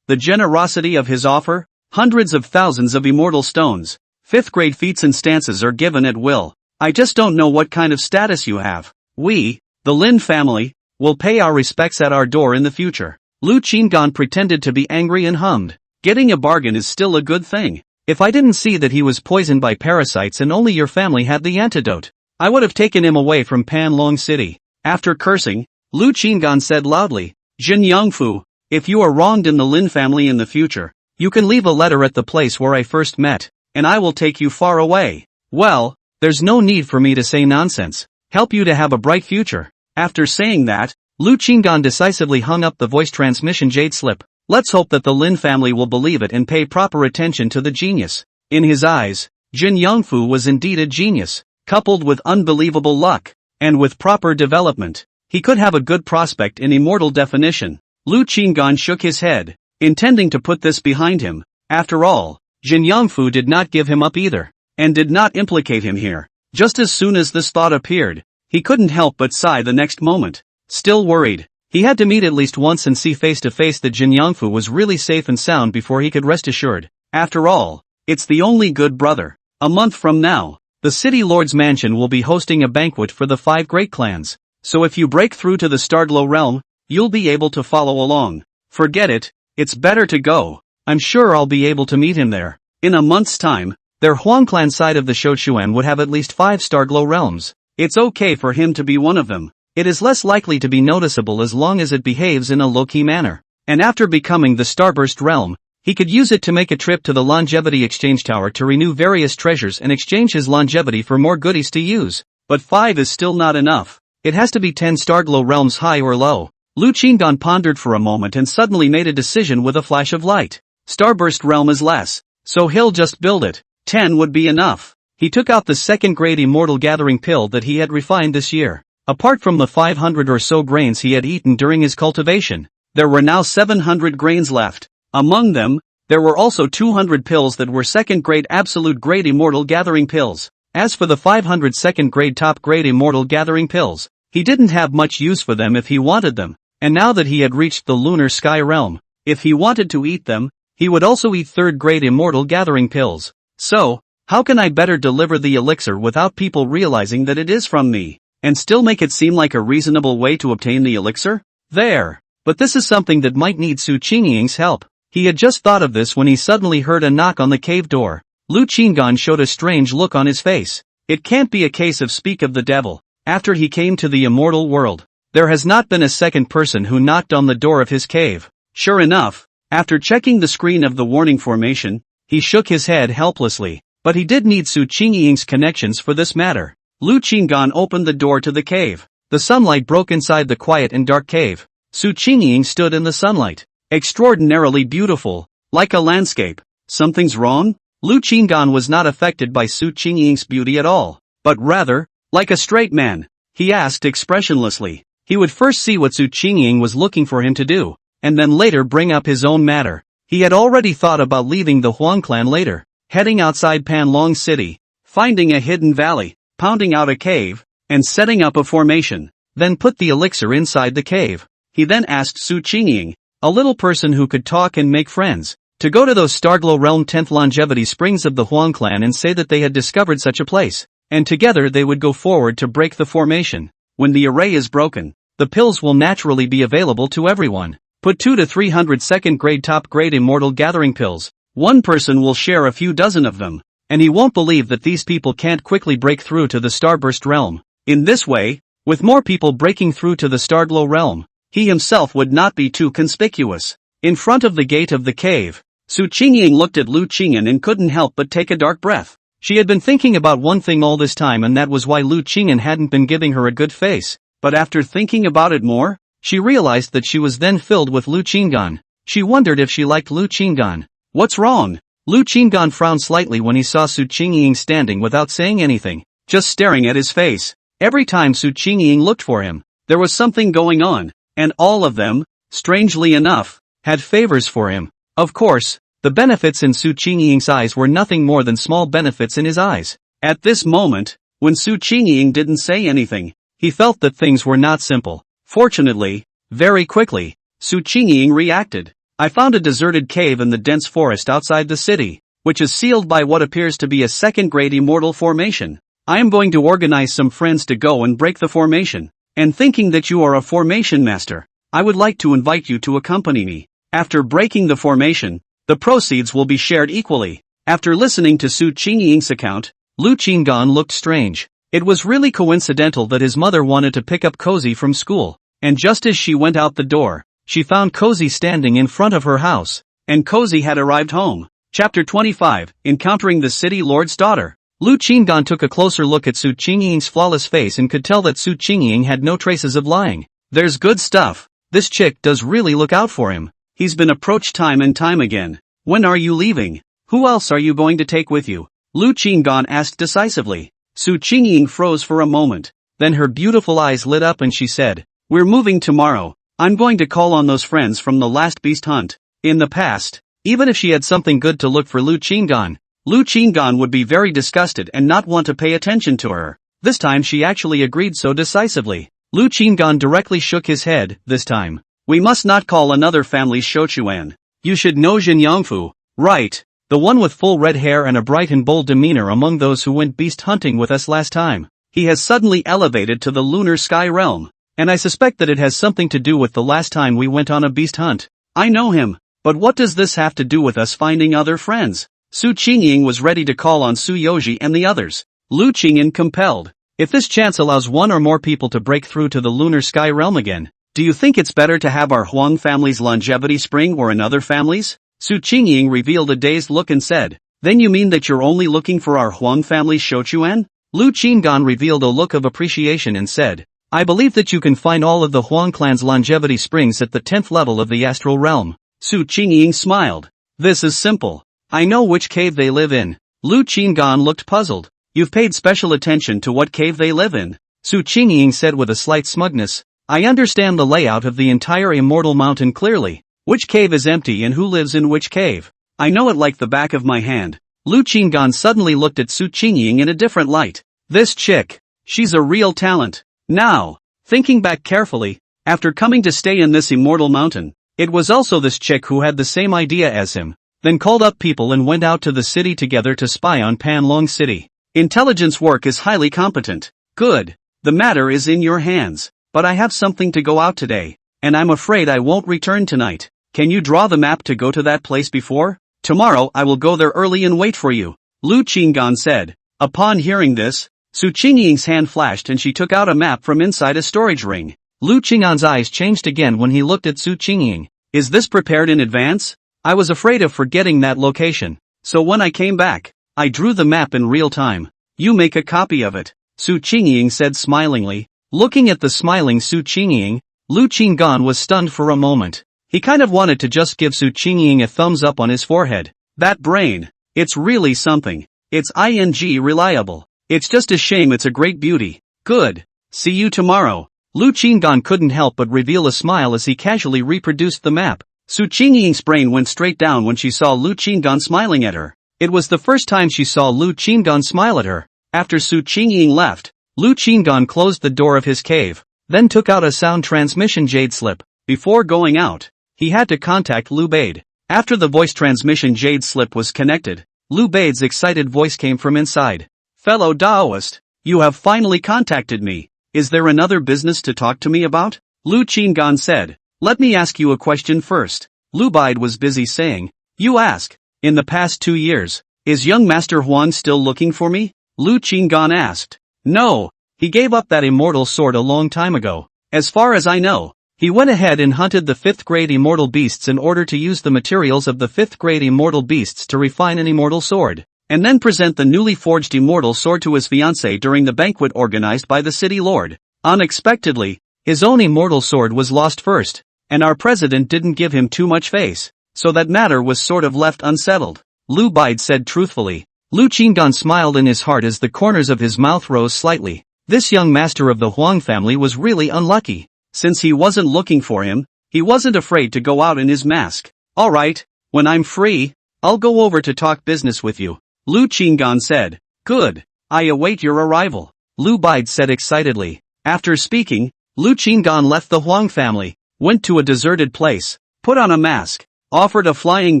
The generosity of his offer, hundreds of thousands of immortal stones, 5th grade feats and stances are given at will. I just don't know what kind of status you have. We, the Lin family, will pay our respects at our door in the future. Lu Qinggan pretended to be angry and hummed. Getting a bargain is still a good thing. If I didn't see that he was poisoned by parasites and only your family had the antidote, I would have taken him away from Panlong City. After cursing, Lu Qinggan said loudly, Jin Yongfu, if you are wronged in the Lin family in the future, you can leave a letter at the place where I first met, and I will take you far away. Well, there's no need for me to say nonsense. Help you to have a bright future. After saying that, Lu Qinggan decisively hung up the voice transmission jade slip. Let's hope that the Lin family will believe it and pay proper attention to the genius. In his eyes, Jin Yongfu was indeed a genius, coupled with unbelievable luck, and with proper development. He could have a good prospect in immortal definition. Lu Qinggan shook his head, intending to put this behind him. After all, Jin Yongfu did not give him up either, and did not implicate him here. Just as soon as this thought appeared, he couldn't help but sigh the next moment. Still worried, he had to meet at least once and see face to face that Jin Yongfu was really safe and sound before he could rest assured. After all, it's the only good brother. A month from now, the city lord's mansion will be hosting a banquet for the 5 great clans. So if you break through to the Starglow realm, you'll be able to follow along. Forget it, it's better to go. I'm sure I'll be able to meet him there. In a month's time, their Huang clan side of the Shochuan would have at least 5 Starglow realms. It's okay for him to be one of them. It is less likely to be noticeable as long as it behaves in a low-key manner. And after becoming the Starburst realm, he could use it to make a trip to the Longevity Exchange Tower to renew various treasures and exchange his longevity for more goodies to use. But 5 is still not enough. It has to be 10 Starglow realms high or low. Lu Qingdan pondered for a moment and suddenly made a decision with a flash of light. Starburst realm is less, so he'll just build it. 10 would be enough. He took out the 2nd grade immortal gathering pill that he had refined this year. Apart from the 500 or so grains he had eaten during his cultivation, there were now 700 grains left. Among them, there were also 200 pills that were 2nd grade absolute grade immortal gathering pills. As for the 500 2nd grade top grade immortal gathering pills, he didn't have much use for them if he wanted them, and now that he had reached the lunar sky realm, if he wanted to eat them, he would also eat 3rd grade immortal gathering pills. So, how can I better deliver the elixir without people realizing that it is from me, and still make it seem like a reasonable way to obtain the elixir? There. But this is something that might need Su Qingying's help. He had just thought of this when he suddenly heard a knock on the cave door. Lu Qinggan showed a strange look on his face. It can't be a case of speak of the devil. After he came to the immortal world, there has not been a second person who knocked on the door of his cave. Sure enough, after checking the screen of the warning formation, he shook his head helplessly. But he did need Su Qingying's connections for this matter. Lu Qinggan opened the door to the cave. The sunlight broke inside the quiet and dark cave. Su Qingying stood in the sunlight. Extraordinarily beautiful, like a landscape. Something's wrong? Lu Qinggan was not affected by Su Qingying's beauty at all, but rather, like a straight man, he asked expressionlessly. He would first see what Su Qingying was looking for him to do, and then later bring up his own matter. He had already thought about leaving the Huang clan later, heading outside Panlong City, finding a hidden valley, pounding out a cave, and setting up a formation, then put the elixir inside the cave. He then asked Su Qingying, a little person who could talk and make friends, to go to those Starglow Realm 10th Longevity Springs of the Huang clan and say that they had discovered such a place, and together they would go forward to break the formation. When the array is broken, the pills will naturally be available to everyone. Put 2 to 300 2nd grade top grade immortal gathering pills. One person will share a few dozen of them, and he won't believe that these people can't quickly break through to the Starburst realm. In this way, with more people breaking through to the Starglow realm, he himself would not be too conspicuous. In front of the gate of the cave, Su Qingying looked at Lu Qingyan and couldn't help but take a dark breath. She had been thinking about one thing all this time, and that was why Lu Qingyan hadn't been giving her a good face. But after thinking about it more, she realized that she was then filled with Lu Qinggan. She wondered if she liked Lu Qinggan. What's wrong? Lu Qinggan frowned slightly when he saw Su Qingying standing without saying anything, just staring at his face. Every time Su Qingying looked for him, there was something going on, and all of them, strangely enough, had favors for him. Of course, The benefits in Su Qingying's eyes were nothing more than small benefits in his eyes. At this moment, when Su Qingying didn't say anything, he felt that things were not simple. Fortunately, very quickly, Su Qingying reacted. I found a deserted cave in the dense forest outside the city, which is sealed by what appears to be a second-grade immortal formation. I am going to organize some friends to go and break the formation, and thinking that you are a formation master, I would like to invite you to accompany me. After breaking the formation, the proceeds will be shared equally. After listening to Su Qingying's account, Lu Qinggan looked strange. It was really coincidental that his mother wanted to pick up Cozy from school, and just as she went out the door, she found Cozy standing in front of her house, and Cozy had arrived home. Chapter 25, Encountering the City Lord's Daughter. Lu Qinggan took a closer look at Su Qingying's flawless face and could tell that Su Qingying had no traces of lying. There's good stuff. This chick does really look out for him. He's been approached time and time again. When are you leaving? Who else are you going to take with you? Lu Qinggan asked decisively. Su Qingying froze for a moment. Then her beautiful eyes lit up and she said, "We're moving tomorrow. I'm going to call on those friends from the last beast hunt." In the past, even if she had something good to look for Lu Qinggan would be very disgusted and not want to pay attention to her. This time she actually agreed so decisively. Lu Qinggan directly shook his head, this time. "We must not call another family's Shouchuan. You should know Jin Yangfu, right? The one with full red hair and a bright and bold demeanor among those who went beast hunting with us last time. He has suddenly elevated to the lunar sky realm, and I suspect that it has something to do with the last time we went on a beast hunt. I know him, but what does this have to do with us finding other friends?" Su Qingying was ready to call on Su Yoji and the others. Lu Qingyan compelled. "If this chance allows one or more people to break through to the lunar sky realm again, do you think it's better to have our Huang family's longevity spring or another family's?" Su Qingying revealed a dazed look and said, "Then you mean that you're only looking for our Huang family's Shouchuan?" Lu Qinggan revealed a look of appreciation and said, "I believe that you can find all of the Huang clan's longevity springs at the 10th level of the astral realm." Su Qingying smiled. "This is simple. I know which cave they live in." Lu Qinggan looked puzzled. "You've paid special attention to what cave they live in?" Su Qingying said with a slight smugness. "I understand the layout of the entire Immortal Mountain clearly. Which cave is empty and who lives in which cave? I know it like the back of my hand." Lu Qinggan suddenly looked at Su Qingying in a different light. "This chick, she's a real talent." Now, thinking back carefully, after coming to stay in this Immortal Mountain, it was also this chick who had the same idea as him, then called up people and went out to the city together to spy on Panlong City. Intelligence work is highly competent. Good. The matter is in your hands. But I have something to go out today, and I'm afraid I won't return tonight. Can you draw the map to go to that place before? Tomorrow I will go there early and wait for you," Lu Qinggan said. Upon hearing this, Su Qingying's hand flashed and she took out a map from inside a storage ring. Lu Qinggan's eyes changed again when he looked at Su Qingying. "Is this prepared in advance? I was afraid of forgetting that location, so when I came back, I drew the map in real time. You make a copy of it," Su Qingying said smilingly. Looking at the smiling Su Qingying, Lu Qinggan was stunned for a moment. He kind of wanted to just give Su Qingying a thumbs up on his forehead. That brain, it's really something. It's reliable. It's just a shame it's a great beauty. Good. See you tomorrow. Lu Qinggan couldn't help but reveal a smile as he casually reproduced the map. Su Qingying's brain went straight down when she saw Lu Qinggan smiling at her. It was the first time she saw Lu Qinggan smile at her. After Su Qingying left, Lu Qinggan closed the door of his cave, then took out a sound transmission jade slip. Before going out, he had to contact Lu Bade. After the voice transmission jade slip was connected, Lu Bade's excited voice came from inside. "Fellow Daoist, you have finally contacted me. Is there another business to talk to me about?" Lu Qinggan said. "Let me ask you a question first." Lu Bade was busy saying, "You ask. In the past 2 years, is young Master Huang still looking for me?" Lu Qinggan asked. "No, he gave up that immortal sword a long time ago. As far as I know, he went ahead and hunted the 5th grade immortal beasts in order to use the materials of the 5th grade immortal beasts to refine an immortal sword, and then present the newly forged immortal sword to his fiancée during the banquet organized by the city lord. Unexpectedly, his own immortal sword was lost first, and our president didn't give him too much face, so that matter was sort of left unsettled," Lu Bide said truthfully. Lu Qinggan smiled in his heart as the corners of his mouth rose slightly. This young master of the Huang family was really unlucky. Since he wasn't looking for him, he wasn't afraid to go out in his mask. "Alright, when I'm free, I'll go over to talk business with you, Lu Qinggan said. Good. I await your arrival, Lu Bide said excitedly. After speaking, Lu Qinggan left the Huang family, went to a deserted place, put on a mask, offered a flying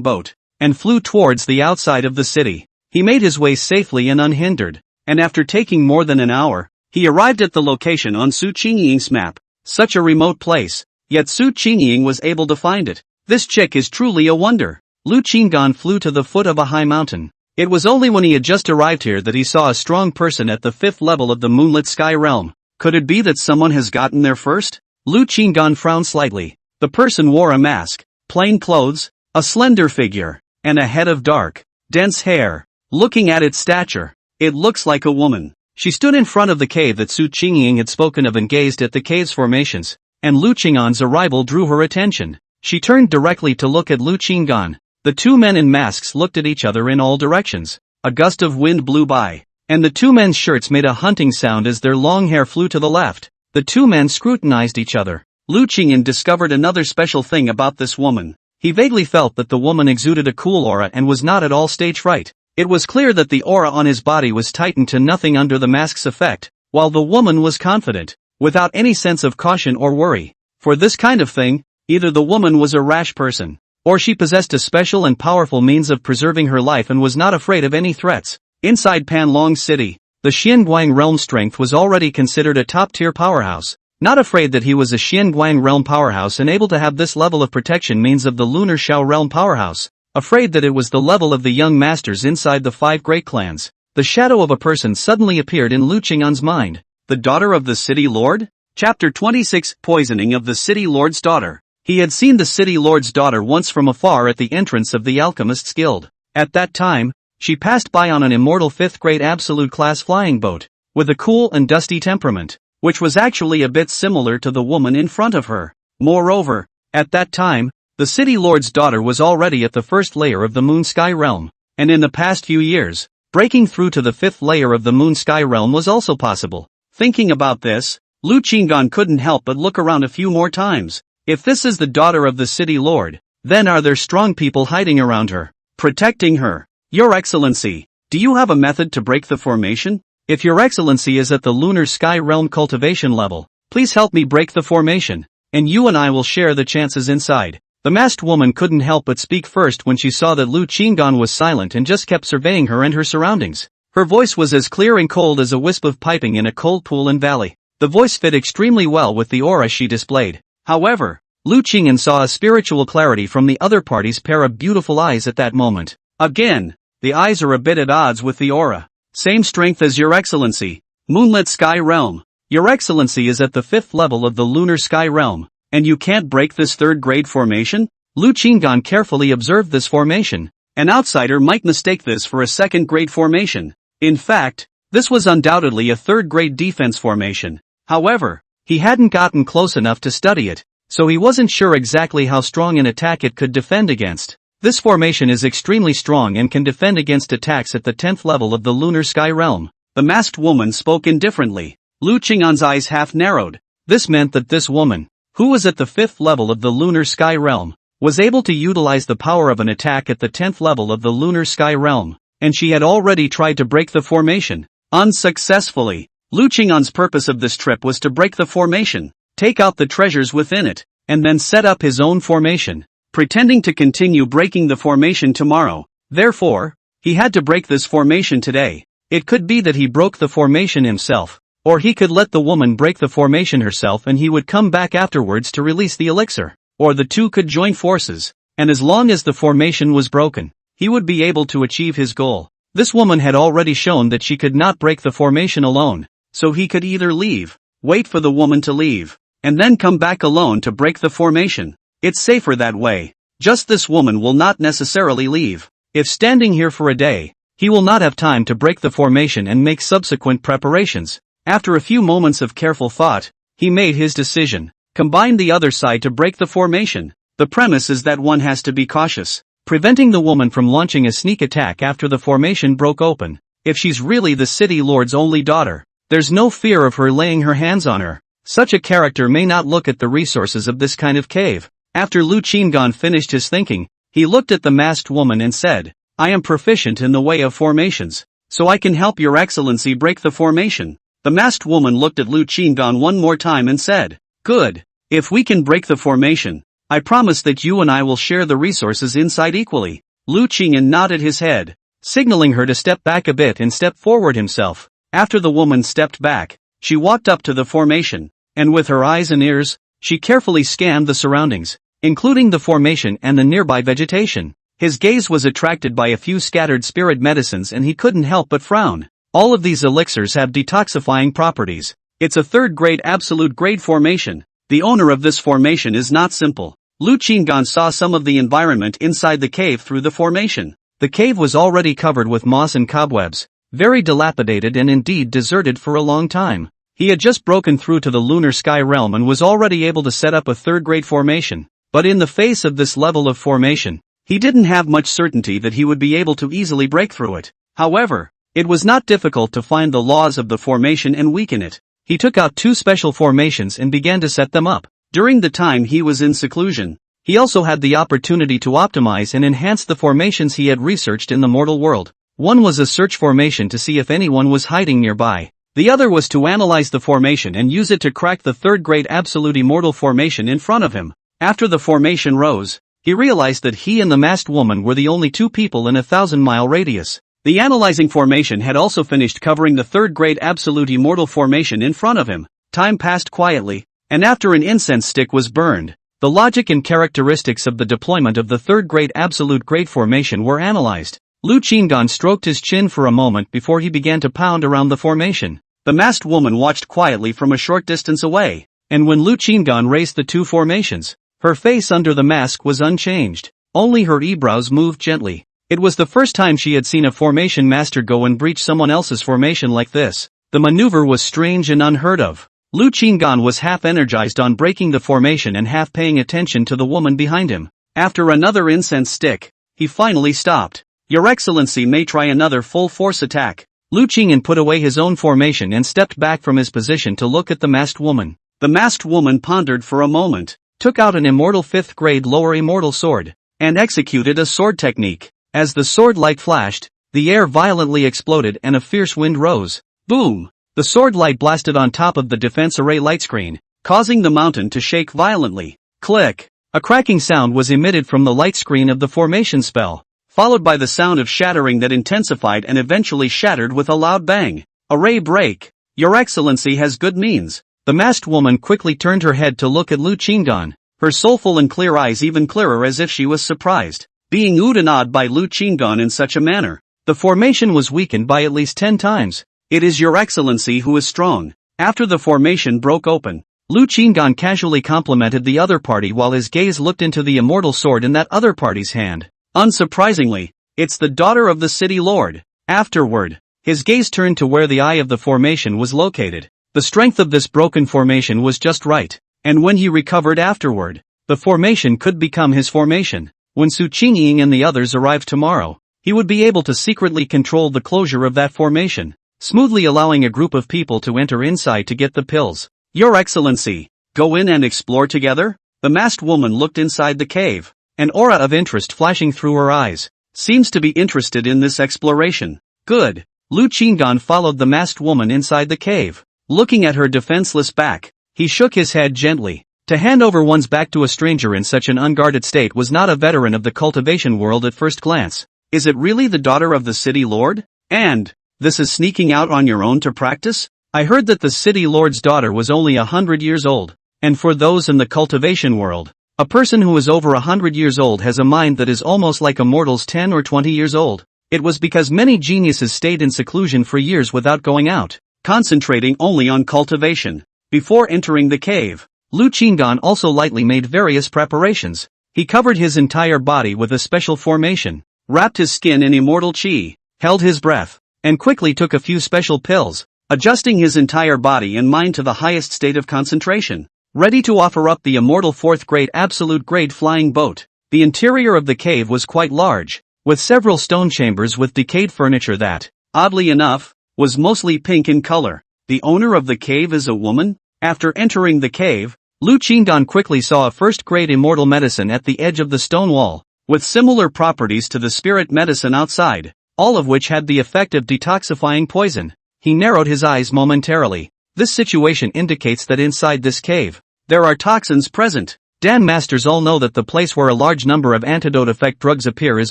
boat, and flew towards the outside of the city. He made his way safely and unhindered, and after taking more than an hour, he arrived at the location on Su Qingying's map. Such a remote place, yet Su Qingying was able to find it. This chick is truly a wonder. Lu Qinggan flew to the foot of a high mountain. It was only when he had just arrived here that he saw a strong person at the 5th level of the moonlit sky realm. Could it be that someone has gotten there first? Lu Qinggan frowned slightly. The person wore a mask, plain clothes, a slender figure, and a head of dark, dense hair. Looking at its stature, it looks like a woman. She stood in front of the cave that Su Qingying had spoken of and gazed at the cave's formations, and Lu Qinggan's arrival drew her attention. She turned directly to look at Lu Qinggan. The two men in masks looked at each other in all directions. A gust of wind blew by, and the two men's shirts made a hunting sound as their long hair flew to the left. The two men scrutinized each other. Lu Qingyan discovered another special thing about this woman. He vaguely felt that the woman exuded a cool aura and was not at all stage fright. It was clear that the aura on his body was tightened to nothing under the mask's effect, while the woman was confident, without any sense of caution or worry. For this kind of thing, either the woman was a rash person, or she possessed a special and powerful means of preserving her life and was not afraid of any threats. Inside Panlong City, the Xianguang realm strength was already considered a top-tier powerhouse. Not afraid that he was a Xianguang realm powerhouse and able to have this level of protection means of the Lunar Shao realm powerhouse. Afraid that it was the level of the young masters inside the 5 great clans. The shadow of a person suddenly appeared in Lu Qingyan's mind. The daughter of the city lord? Chapter 26 Poisoning of the city lord's daughter. He had seen the city lord's daughter once from afar at the entrance of the Alchemist's Guild. At that time, she passed by on an immortal 5th grade absolute class flying boat, with a cool and dusty temperament, which was actually a bit similar to the woman in front of her. Moreover, at that time, the city lord's daughter was already at the 1st layer of the moon sky realm, and in the past few years, breaking through to the 5th layer of the moon sky realm was also possible. Thinking about this, Lu Qinggan couldn't help but look around a few more times. If this is the daughter of the city lord, then are there strong people hiding around her, protecting her? Your Excellency, do you have a method to break the formation? If Your Excellency is at the lunar sky realm cultivation level, please help me break the formation, and you and I will share the chances inside. The masked woman couldn't help but speak first when she saw that Lu Qinggan was silent and just kept surveying her and her surroundings. Her voice was as clear and cold as a wisp of piping in a cold pool and valley. The voice fit extremely well with the aura she displayed. However, Lu Qingyan saw a spiritual clarity from the other party's pair of beautiful eyes at that moment. Again, the eyes are a bit at odds with the aura. Same strength as Your Excellency. Moonlit Sky Realm. Your Excellency is at the 5th level of the Lunar Sky Realm, and you can't break this 3rd grade formation? Lu Qinggan carefully observed this formation. An outsider might mistake this for a 2nd grade formation. In fact, this was undoubtedly a 3rd grade defense formation. However, he hadn't gotten close enough to study it, so he wasn't sure exactly how strong an attack it could defend against. This formation is extremely strong and can defend against attacks at the 10th level of the Lunar Sky Realm. The masked woman spoke indifferently. Lu Qingyan's eyes half narrowed. This meant that this woman, who was at the 5th level of the Lunar Sky Realm, was able to utilize the power of an attack at the 10th level of the Lunar Sky Realm, and she had already tried to break the formation, unsuccessfully. Lu Qingyan's purpose of this trip was to break the formation, take out the treasures within it, and then set up his own formation, pretending to continue breaking the formation tomorrow. Therefore, he had to break this formation today. It could be that he broke the formation himself, or he could let the woman break the formation herself and he would come back afterwards to release the elixir, or the two could join forces, and as long as the formation was broken, he would be able to achieve his goal. This woman had already shown that she could not break the formation alone, so he could either leave, wait for the woman to leave, and then come back alone to break the formation. It's safer that way. Just this woman will not necessarily leave. If standing here for a day, he will not have time to break the formation and make subsequent preparations. After a few moments of careful thought, he made his decision. Combine the other side to break the formation. The premise is that one has to be cautious, preventing the woman from launching a sneak attack after the formation broke open. If she's really the city lord's only daughter, there's no fear of her laying her hands on her. Such a character may not look at the resources of this kind of cave. After Lu Qinggan finished his thinking, He looked at the masked woman and said, I am proficient in the way of formations, so I can help your excellency break the formation. The masked woman looked at Lu Qinggan one more time and said, good. If we can break the formation, I promise that you and I will share the resources inside equally. Lu Qinggan nodded his head, signaling her to step back a bit and step forward himself. After the woman stepped back, she walked up to the formation, and with her eyes and ears, she carefully scanned the surroundings, including the formation and the nearby vegetation. His gaze was attracted by a few scattered spirit medicines and he couldn't help but frown. All of these elixirs have detoxifying properties. It's a third-grade absolute grade formation. The owner of this formation is not simple. Lu Qinggan saw some of the environment inside the cave through the formation. The cave was already covered with moss and cobwebs, very dilapidated and indeed deserted for a long time. He had just broken through to the lunar sky realm and was already able to set up a third-grade formation. But in the face of this level of formation, he didn't have much certainty that he would be able to easily break through it. However, it was not difficult to find the laws of the formation and weaken it. He took out 2 special formations and began to set them up. During the time he was in seclusion, he also had the opportunity to optimize and enhance the formations he had researched in the mortal world. One was a search formation to see if anyone was hiding nearby. The other was to analyze the formation and use it to crack the third-grade absolute immortal formation in front of him. After the formation rose, he realized that he and the masked woman were the only 2 people in a 1,000-mile radius. The analyzing formation had also finished covering the third-grade absolute immortal formation in front of him. Time passed quietly, and after an incense stick was burned, the logic and characteristics of the deployment of the third-grade absolute grade formation were analyzed. Lu Qinggan stroked his chin for a moment before he began to pound around the formation. The masked woman watched quietly from a short distance away, and when Lu Qinggan raised the 2 formations, her face under the mask was unchanged. Only her eyebrows moved gently. It was the first time she had seen a formation master go and breach someone else's formation like this. The maneuver was strange and unheard of. Lu Qinggan was half energized on breaking the formation and half paying attention to the woman behind him. After another incense stick, he finally stopped. Your Excellency may try another full-force attack. Lu Qinggan put away his own formation and stepped back from his position to look at the masked woman. The masked woman pondered for a moment, took out an immortal 5th-grade lower immortal sword, and executed a sword technique. As the sword light flashed, the air violently exploded and a fierce wind rose. Boom! The sword light blasted on top of the defense array light screen, causing the mountain to shake violently. Click! A cracking sound was emitted from the light screen of the formation spell, followed by the sound of shattering that intensified and eventually shattered with a loud bang. Array break! Your Excellency has good means. The masked woman quickly turned her head to look at Lu Qinggan, her soulful and clear eyes even clearer as if she was surprised. Being oohed and awed by Lu Qinggan in such a manner, the formation was weakened by at least 10 times. It is your Excellency who is strong. After the formation broke open, Lu Qinggan casually complimented the other party while his gaze looked into the immortal sword in that other party's hand. Unsurprisingly, it's the daughter of the city lord. Afterward, his gaze turned to where the eye of the formation was located. The strength of this broken formation was just right, and when he recovered afterward, the formation could become his formation. When Su Qingying and the others arrived tomorrow, he would be able to secretly control the closure of that formation, smoothly allowing a group of people to enter inside to get the pills. Your Excellency, go in and explore together? The masked woman looked inside the cave, an aura of interest flashing through her eyes. Seems to be interested in this exploration. Good. Lu Qinggan followed the masked woman inside the cave. Looking at her defenseless back, he shook his head gently. To hand over one's back to a stranger in such an unguarded state was not a veteran of the cultivation world at first glance. Is it really the daughter of the city lord? And this is sneaking out on your own to practice? I heard that the city lord's daughter was only 100 years old. And for those in the cultivation world, a person who is over 100 years old has a mind that is almost like a mortal's 10 or 20 years old. It was because many geniuses stayed in seclusion for years without going out, concentrating only on cultivation. Before entering the cave, Lu Qinggan also lightly made various preparations. He covered his entire body with a special formation, wrapped his skin in immortal qi, held his breath, and quickly took a few special pills, adjusting his entire body and mind to the highest state of concentration, ready to offer up the immortal 4th grade absolute grade flying boat. The interior of the cave was quite large, with several stone chambers with decayed furniture that, oddly enough, was mostly pink in color. The owner of the cave is a woman? After entering the cave, Lu Qingdan quickly saw a 1st-grade immortal medicine at the edge of the stone wall, with similar properties to the spirit medicine outside, all of which had the effect of detoxifying poison. He narrowed his eyes momentarily. This situation indicates that inside this cave, there are toxins present. Dan masters all know that the place where a large number of antidote effect drugs appear is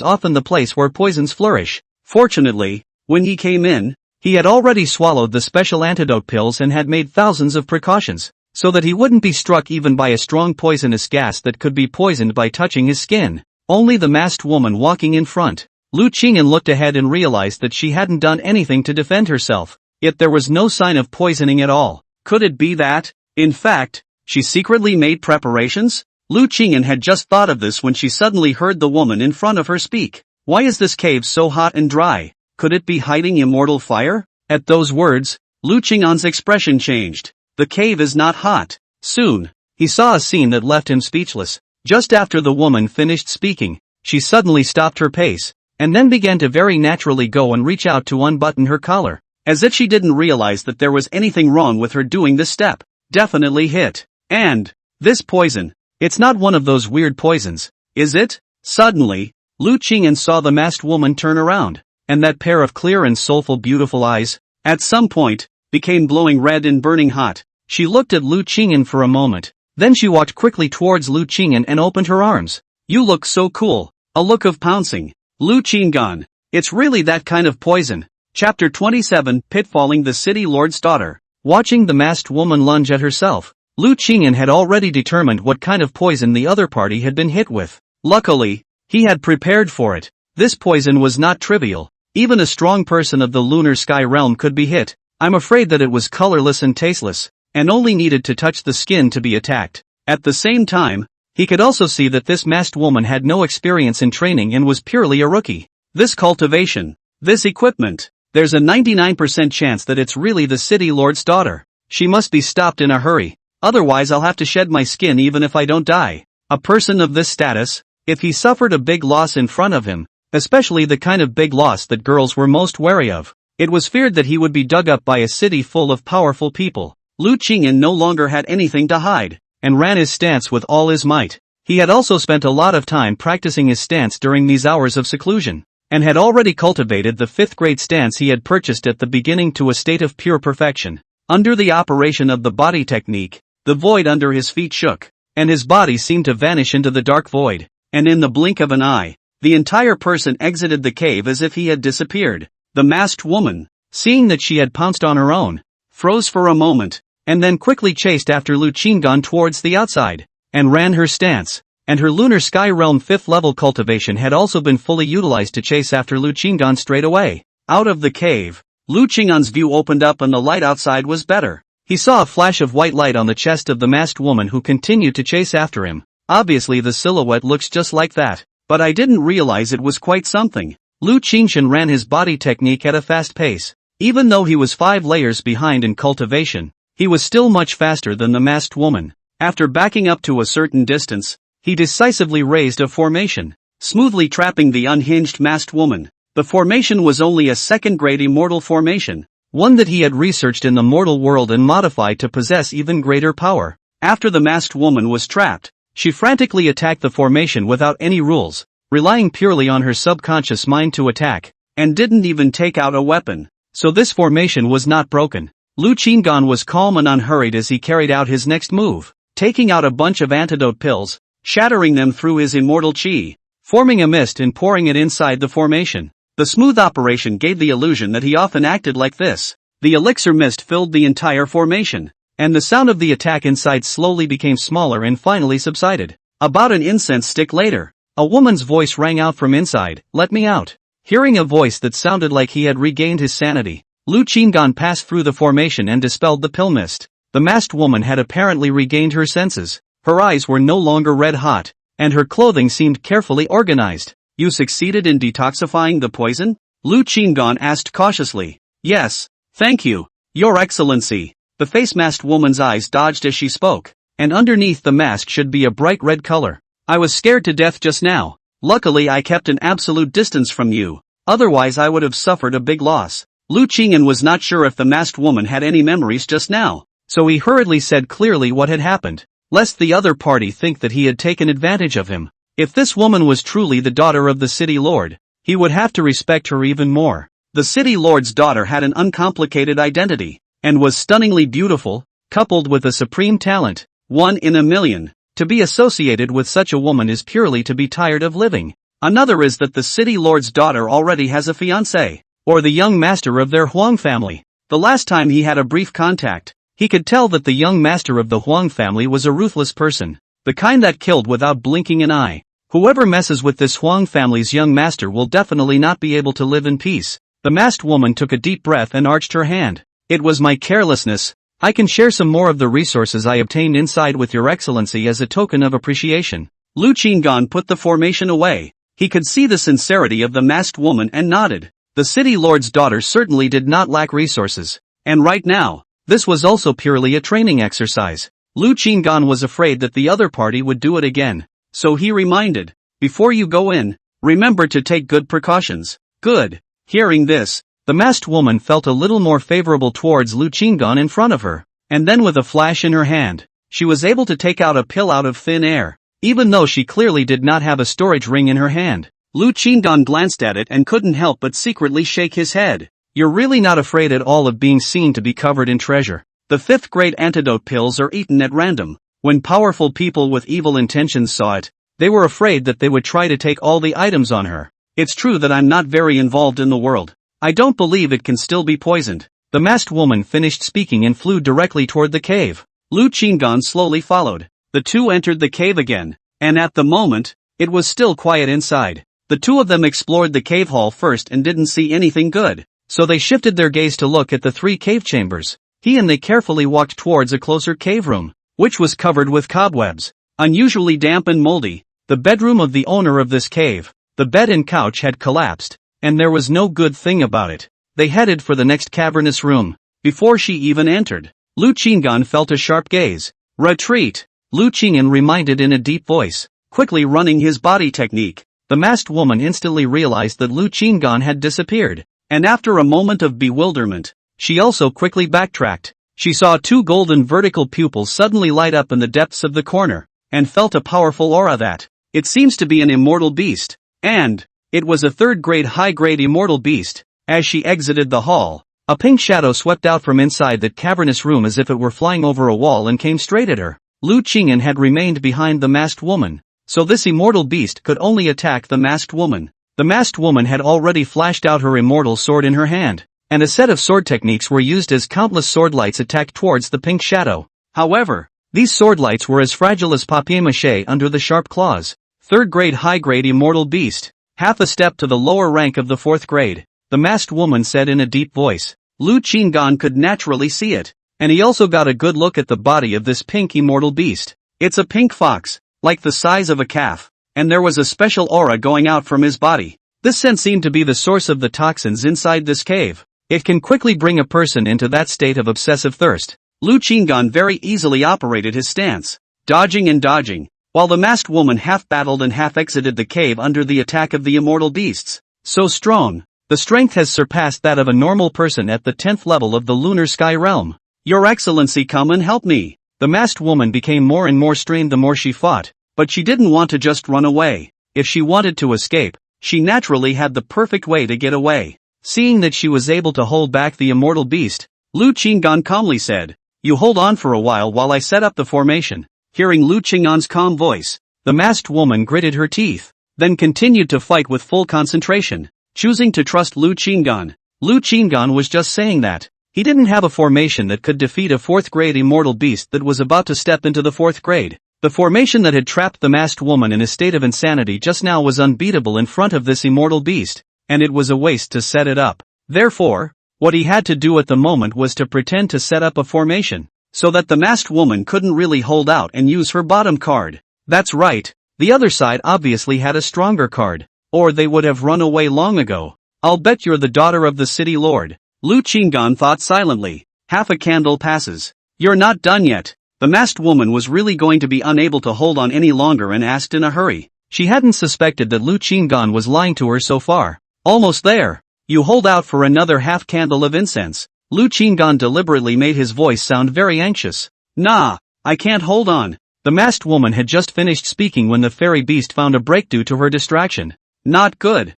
often the place where poisons flourish. Fortunately, when he came in, he had already swallowed the special antidote pills and had made thousands of precautions, so that he wouldn't be struck even by a strong poisonous gas that could be poisoned by touching his skin. Only the masked woman walking in front. Lu Qingyan looked ahead and realized that she hadn't done anything to defend herself, yet there was no sign of poisoning at all. Could it be that, in fact, she secretly made preparations? Lu Qingyan had just thought of this when she suddenly heard the woman in front of her speak. Why is this cave so hot and dry? Could it be hiding immortal fire? At those words, Lu Qingyan's expression changed. The cave is not hot. Soon, he saw a scene that left him speechless. Just after the woman finished speaking, she suddenly stopped her pace, and then began to very naturally go and reach out to unbutton her collar, as if she didn't realize that there was anything wrong with her doing this step. Definitely hit. And this poison, it's not one of those weird poisons, is it? Suddenly, Lu Qingyan saw the masked woman turn around, and that pair of clear and soulful beautiful eyes, at some point, became glowing red and burning hot. She looked at Lu Qingyan for a moment, then she walked quickly towards Lu Qingyan and opened her arms. You look so cool. A look of pouncing. Lu Qingyan, it's really that kind of poison. Chapter 27, Pitfalling the City Lord's Daughter. Watching the masked woman lunge at herself, Lu Qingyan had already determined what kind of poison the other party had been hit with. Luckily, he had prepared for it. This poison was not trivial. Even a strong person of the lunar sky realm could be hit. I'm afraid that it was colorless and tasteless, and only needed to touch the skin to be attacked. At the same time, he could also see that this masked woman had no experience in training and was purely a rookie. This cultivation, this equipment, there's a 99% chance that it's really the city lord's daughter. She must be stopped in a hurry. Otherwise I'll have to shed my skin even if I don't die. A person of this status, if he suffered a big loss in front of him, especially the kind of big loss that girls were most wary of, it was feared that he would be dug up by a city full of powerful people. Lu Qingyan no longer had anything to hide, and ran his stance with all his might. He had also spent a lot of time practicing his stance during these hours of seclusion, and had already cultivated the 5th grade stance he had purchased at the beginning to a state of pure perfection. Under the operation of the body technique, the void under his feet shook, and his body seemed to vanish into the dark void, and in the blink of an eye, the entire person exited the cave as if he had disappeared. The masked woman, seeing that she had pounced on her own, froze for a moment, and then quickly chased after Lu Qingyan towards the outside, and ran her stance, and her lunar sky realm 5th level cultivation had also been fully utilized to chase after Lu Qingyan straight away. Out of the cave, Lu Qingyan's view opened up and the light outside was better. He saw a flash of white light on the chest of the masked woman who continued to chase after him. Obviously the silhouette looks just like that, but I didn't realize it was quite something. Lu Qingyan ran his body technique at a fast pace. Even though he was 5 layers behind in cultivation, he was still much faster than the masked woman. After backing up to a certain distance, he decisively raised a formation, smoothly trapping the unhinged masked woman. The formation was only a 2nd grade immortal formation, one that he had researched in the mortal world and modified to possess even greater power. After the masked woman was trapped, she frantically attacked the formation without any rules, relying purely on her subconscious mind to attack, and didn't even take out a weapon. So this formation was not broken. Lu Qingyan was calm and unhurried as he carried out his next move, taking out a bunch of antidote pills, shattering them through his immortal chi, forming a mist and pouring it inside the formation. The smooth operation gave the illusion that he often acted like this. The elixir mist filled the entire formation, and the sound of the attack inside slowly became smaller and finally subsided. About an incense stick later, a woman's voice rang out from inside, "Let me out." Hearing a voice that sounded like he had regained his sanity, Lu Qingyan passed through the formation and dispelled the pill mist. The masked woman had apparently regained her senses. Her eyes were no longer red hot, and her clothing seemed carefully organized. "You succeeded in detoxifying the poison?" Lu Qingyan asked cautiously. "Yes, thank you, Your Excellency." The face-masked woman's eyes dodged as she spoke, and underneath the mask should be a bright red color. "I was scared to death just now. Luckily I kept an absolute distance from you, otherwise I would have suffered a big loss." Lu Qingyan was not sure if the masked woman had any memories just now, so he hurriedly said clearly what had happened, lest the other party think that he had taken advantage of him. If this woman was truly the daughter of the city lord, he would have to respect her even more. The city lord's daughter had an uncomplicated identity, and was stunningly beautiful, coupled with a supreme talent, 1 in a million. To be associated with such a woman is purely to be tired of living. Another is that the city lord's daughter already has a fiancé, or the young master of their Huang family. The last time he had a brief contact, he could tell that the young master of the Huang family was a ruthless person, the kind that killed without blinking an eye. Whoever messes with this Huang family's young master will definitely not be able to live in peace. The masked woman took a deep breath and arched her hand. It was my carelessness. I can share some more of the resources I obtained inside with your excellency as a token of appreciation. Lu Qinggan put the formation away. He could see the sincerity of the masked woman and nodded. The city lord's daughter certainly did not lack resources. And right now, this was also purely a training exercise. Lu Qinggan was afraid that the other party would do it again. So he reminded, before you go in, remember to take good precautions. Good. Hearing this, the masked woman felt a little more favorable towards Lu Qinggan in front of her, and then with a flash in her hand, she was able to take out a pill out of thin air. Even though she clearly did not have a storage ring in her hand, Lu Qingdan glanced at it and couldn't help but secretly shake his head. You're really not afraid at all of being seen to be covered in treasure. The 5th grade antidote pills are eaten at random. When powerful people with evil intentions saw it, they were afraid that they would try to take all the items on her. It's true that I'm not very involved in the world. I don't believe it can still be poisoned. The masked woman finished speaking and flew directly toward the cave. Lu Qinggan slowly followed. The two entered the cave again, and at the moment, it was still quiet inside. The two of them explored the cave hall first and didn't see anything good, so they shifted their gaze to look at the 3 cave chambers. They carefully walked towards a closer cave room, which was covered with cobwebs, unusually damp and moldy. The bedroom of the owner of this cave. The bed and couch had collapsed, and there was no good thing about it. They headed for the next cavernous room. Before she even entered, Lu Qinggan felt a sharp gaze. Retreat! Lu Qinggan reminded in a deep voice, quickly running his body technique. The masked woman instantly realized that Lu Qinggan had disappeared, and after a moment of bewilderment, she also quickly backtracked. She saw 2 golden vertical pupils suddenly light up in the depths of the corner, and felt a powerful aura that, it seems to be an immortal beast, and, it was a 3rd grade high-grade immortal beast. As she exited the hall, a pink shadow swept out from inside that cavernous room as if it were flying over a wall and came straight at her. Lu Qingyan had remained behind the masked woman, so this immortal beast could only attack the masked woman. The masked woman had already flashed out her immortal sword in her hand, and a set of sword techniques were used as countless sword lights attacked towards the pink shadow. However, these sword lights were as fragile as papier-mâché under the sharp claws. 3rd grade high-grade immortal beast. Half a step to the lower rank of the 4th grade, the masked woman said in a deep voice. Lu Qinggan could naturally see it, and he also got a good look at the body of this pink immortal beast. It's a pink fox, like the size of a calf, and there was a special aura going out from his body. This scent seemed to be the source of the toxins inside this cave. It can quickly bring a person into that state of obsessive thirst. Lu Qinggan very easily operated his stance, dodging and dodging, while the masked woman half battled and half exited the cave under the attack of the immortal beasts. So strong, the strength has surpassed that of a normal person at the 10th level of the lunar sky realm. Your Excellency, come and help me. The masked woman became more and more strained the more she fought, but she didn't want to just run away. If she wanted to escape, she naturally had the perfect way to get away. Seeing that she was able to hold back the immortal beast, Lu Qinggan calmly said, "You hold on for a while I set up the formation." Hearing Lu Qinggan's calm voice, the masked woman gritted her teeth, then continued to fight with full concentration, choosing to trust Lu Qinggan. Lu Qinggan was just saying that. He didn't have a formation that could defeat a 4th grade immortal beast that was about to step into the 4th grade. The formation that had trapped the masked woman in a state of insanity just now was unbeatable in front of this immortal beast, and it was a waste to set it up. Therefore, what he had to do at the moment was to pretend to set up a formation, so that the masked woman couldn't really hold out and use her bottom card. That's right, the other side obviously had a stronger card, or they would have run away long ago. I'll bet you're the daughter of the city lord. Lu Qinggan thought silently. Half a candle passes. You're not done yet. The masked woman was really going to be unable to hold on any longer and asked in a hurry. She hadn't suspected that Lu Qinggan was lying to her so far. Almost there. You hold out for another half candle of incense. Lu Qinggan deliberately made his voice sound very anxious. Nah, I can't hold on. The masked woman had just finished speaking when the fairy beast found a break due to her distraction. Not good.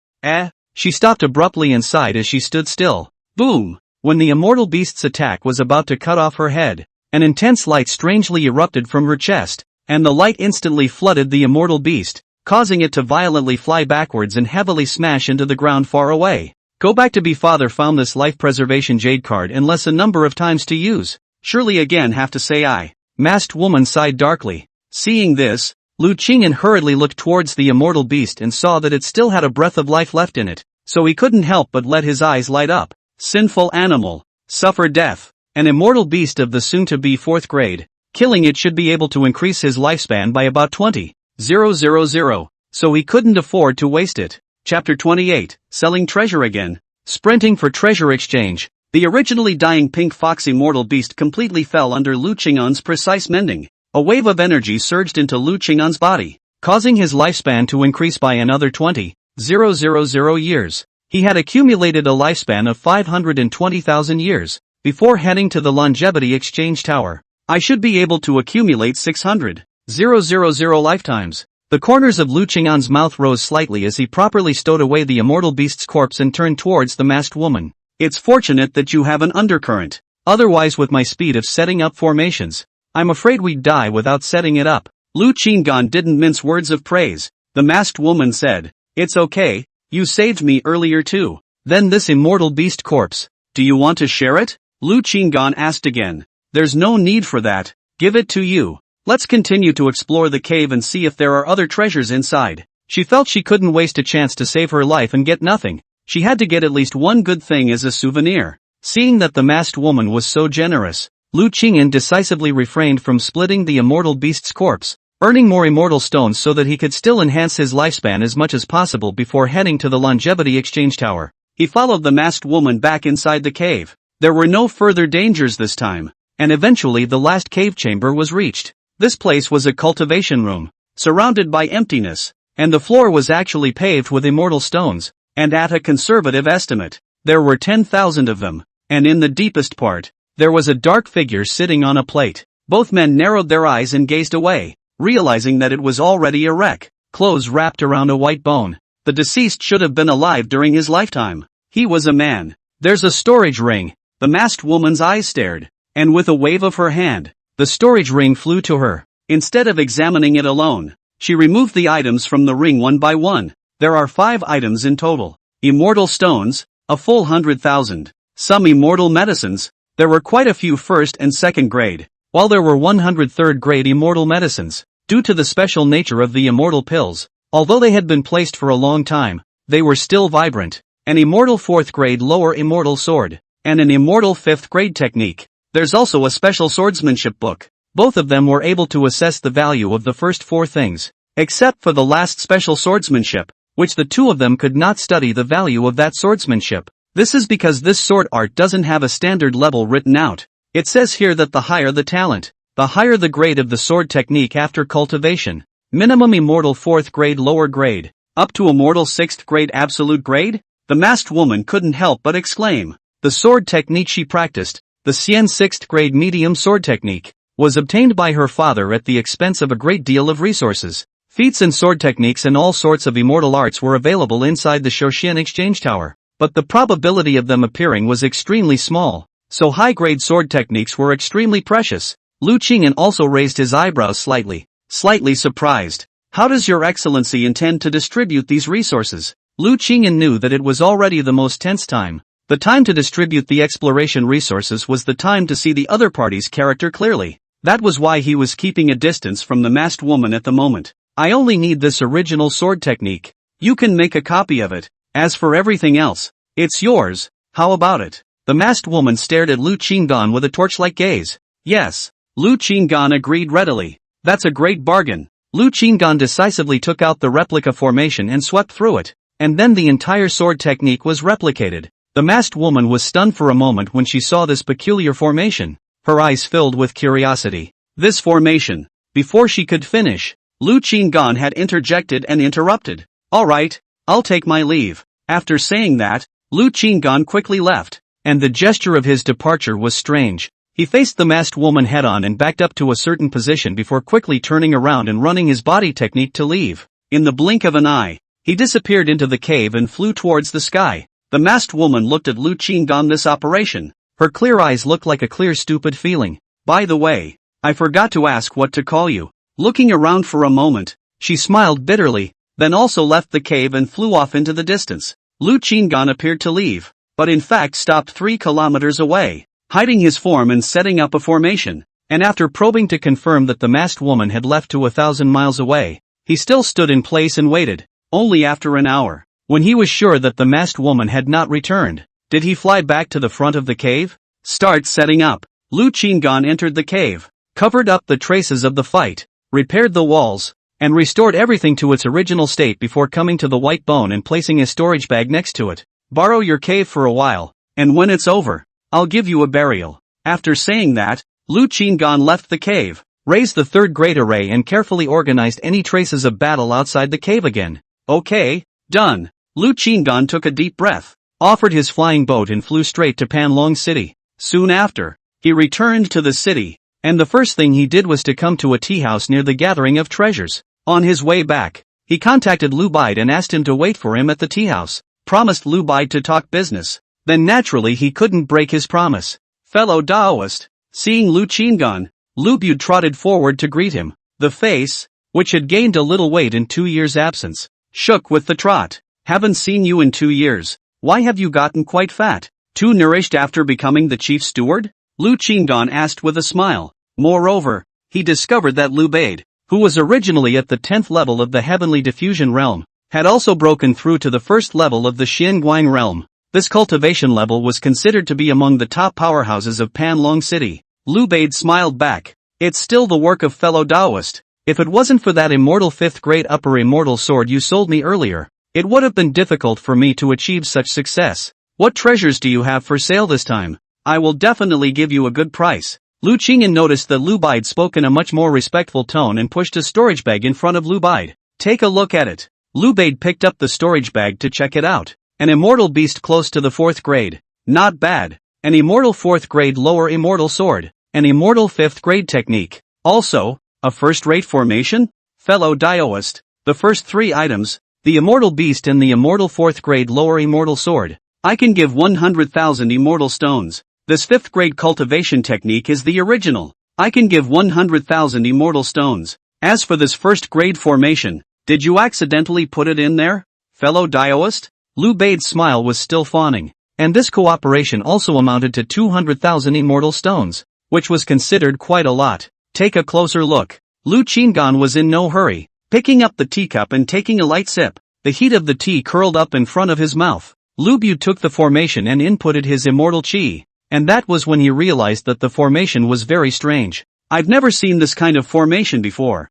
She stopped abruptly and sighed as she stood still. Boom! When the immortal beast's attack was about to cut off her head, an intense light strangely erupted from her chest, and the light instantly flooded the immortal beast, causing it to violently fly backwards and heavily smash into the ground far away. Go back to be father found this life preservation jade card and less a number of times to use. Surely again have to say I. Masked woman sighed darkly. Seeing this, Lu Qingyan hurriedly looked towards the immortal beast and saw that it still had a breath of life left in it, so he couldn't help but let his eyes light up. Sinful animal. Suffer death. An immortal beast of the soon-to-be 4th grade. Killing it should be able to increase his lifespan by about 20,000, so he couldn't afford to waste it. Chapter 28, Selling Treasure Again. Sprinting for treasure exchange. The originally dying pink fox immortal beast completely fell under Lu Qingyan's precise mending. A wave of energy surged into Lu Qingyan's body, causing his lifespan to increase by another 20,000 years. He had accumulated a lifespan of 520,000 years, before heading to the longevity exchange tower. I should be able to accumulate 600,000 lifetimes. The corners of Lu Qingyan's mouth rose slightly as he properly stowed away the immortal beast's corpse and turned towards the masked woman. It's fortunate that you have an undercurrent. Otherwise with my speed of setting up formations, I'm afraid we'd die without setting it up. Lu Qingyan didn't mince words of praise. The masked woman said, It's okay, you saved me earlier too. Then this immortal beast corpse. Do you want to share it? Lu Qingyan asked again. There's no need for that. Give it to you. Let's continue to explore the cave and see if there are other treasures inside. She felt she couldn't waste a chance to save her life and get nothing. She had to get at least one good thing as a souvenir. Seeing that the masked woman was so generous, Lu Qingyan decisively refrained from splitting the immortal beast's corpse, earning more immortal stones so that he could still enhance his lifespan as much as possible before heading to the longevity exchange tower. He followed the masked woman back inside the cave. There were no further dangers this time, and eventually the last cave chamber was reached. This place was a cultivation room, surrounded by emptiness, and the floor was actually paved with immortal stones, and at a conservative estimate, there were 10,000 of them, and in the deepest part, there was a dark figure sitting on a plate. Both men narrowed their eyes and gazed away, realizing that it was already a wreck, clothes wrapped around a white bone. The deceased should have been alive during his lifetime. He was a man. There's a storage ring. The masked woman's eyes stared, and with a wave of her hand, the storage ring flew to her. Instead of examining it alone, she removed the items from the ring one by one. There are 5 items in total. Immortal stones, a full 100,000. Some immortal medicines. There were quite a few 1st and 2nd grade, while there were 103rd grade immortal medicines. Due to the special nature of the immortal pills, although they had been placed for a long time, they were still vibrant. An immortal 4th grade lower immortal sword, and an immortal 5th grade technique. There's also a special swordsmanship book. Both of them were able to assess the value of the first 4 things, except for the last special swordsmanship, which the 2 of them could not study the value of that swordsmanship. This is because this sword art doesn't have a standard level written out. It says here that the higher the talent, the higher the grade of the sword technique after cultivation. Minimum immortal 4th grade lower grade, up to immortal 6th grade absolute grade? The masked woman couldn't help but exclaim. The sword technique she practiced, the Xian 6th grade medium sword technique, was obtained by her father at the expense of a great deal of resources. Feats and sword techniques and all sorts of immortal arts were available inside the Shoshin exchange tower, but the probability of them appearing was extremely small, so high-grade sword techniques were extremely precious. Lu Qingyan also raised his eyebrows slightly surprised. How does your excellency intend to distribute these resources? Lu Qingyan knew that it was already the most tense time. The time to distribute the exploration resources was the time to see the other party's character clearly. That was why he was keeping a distance from the masked woman at the moment. I only need this original sword technique. You can make a copy of it. As for everything else, it's yours. How about it? The masked woman stared at Lu Qingyan with a torch-like gaze. Yes. Lu Qingyan agreed readily. That's a great bargain. Lu Qingyan decisively took out the replica formation and swept through it, and then the entire sword technique was replicated. The masked woman was stunned for a moment when she saw this peculiar formation. Her eyes filled with curiosity. This formation. Before she could finish, Lu Qingyan had interjected and interrupted. All right, I'll take my leave. After saying that, Lu Qingyan quickly left, and the gesture of his departure was strange. He faced the masked woman head-on and backed up to a certain position before quickly turning around and running his body technique to leave. In the blink of an eye, he disappeared into the cave and flew towards the sky. The masked woman looked at Lu Qinggan this operation. Her clear eyes looked like a clear stupid feeling. By the way, I forgot to ask what to call you. Looking around for a moment, she smiled bitterly, then also left the cave and flew off into the distance. Lu Qinggan appeared to leave, but in fact stopped 3 kilometers away, hiding his form and setting up a formation. And after probing to confirm that the masked woman had left to 1,000 miles away, he still stood in place and waited. Only after an hour, when he was sure that the masked woman had not returned, did he fly back to the front of the cave. Start setting up. Lu Qinggan entered the cave, covered up the traces of the fight, repaired the walls, and restored everything to its original state before coming to the white bone and placing a storage bag next to it. Borrow your cave for a while, and when it's over, I'll give you a burial. After saying that, Lu Qinggan left the cave, raised the third grade array and carefully organized any traces of battle outside the cave again. Okay, done. Lu Qinggan took a deep breath, offered his flying boat and flew straight to Panlong City. Soon after, he returned to the city, and the first thing he did was to come to a tea house near the gathering of treasures. On his way back, he contacted Lu Bide and asked him to wait for him at the tea house, promised Lu Bide to talk business. Then naturally he couldn't break his promise. Fellow Daoist, seeing Lu Qinggan, Lu Bide trotted forward to greet him. The face, which had gained a little weight in 2 years' absence, shook with the trot. Haven't seen you in 2 years. Why have you gotten quite fat? Too nourished after becoming the chief steward? Lu Qinggan asked with a smile. Moreover, he discovered that Lu Bade, who was originally at the 10th level of the Heavenly Diffusion realm, had also broken through to the 1st level of the Xinguang realm. This cultivation level was considered to be among the top powerhouses of Panlong City. Lu Bade smiled back. It's still the work of fellow Daoist. If it wasn't for that immortal 5th grade upper immortal sword you sold me earlier, it would have been difficult for me to achieve such success. What treasures do you have for sale this time? I will definitely give you a good price. Lu Qinggan noticed that Lu Bide spoke in a much more respectful tone and pushed a storage bag in front of Lu Bide. Take a look at it. Lu Bade picked up the storage bag to check it out. An immortal beast close to the 4th grade. Not bad. An immortal 4th grade lower immortal sword. An immortal 5th grade technique. Also, a first-rate formation? Fellow Daoist, the first 3 items, the immortal beast and the immortal 4th grade lower immortal sword, I can give 100,000 immortal stones. This 5th grade cultivation technique is the original. I can give 100,000 immortal stones. As for this 1st grade formation, did you accidentally put it in there? Fellow Daoist? Lu Bade's smile was still fawning, and this cooperation also amounted to 200,000 immortal stones, which was considered quite a lot. Take a closer look. Lu Qinggan was in no hurry, picking up the teacup and taking a light sip. The heat of the tea curled up in front of his mouth. Lu Bu took the formation and inputted his immortal chi, and that was when he realized that the formation was very strange. I've never seen this kind of formation before.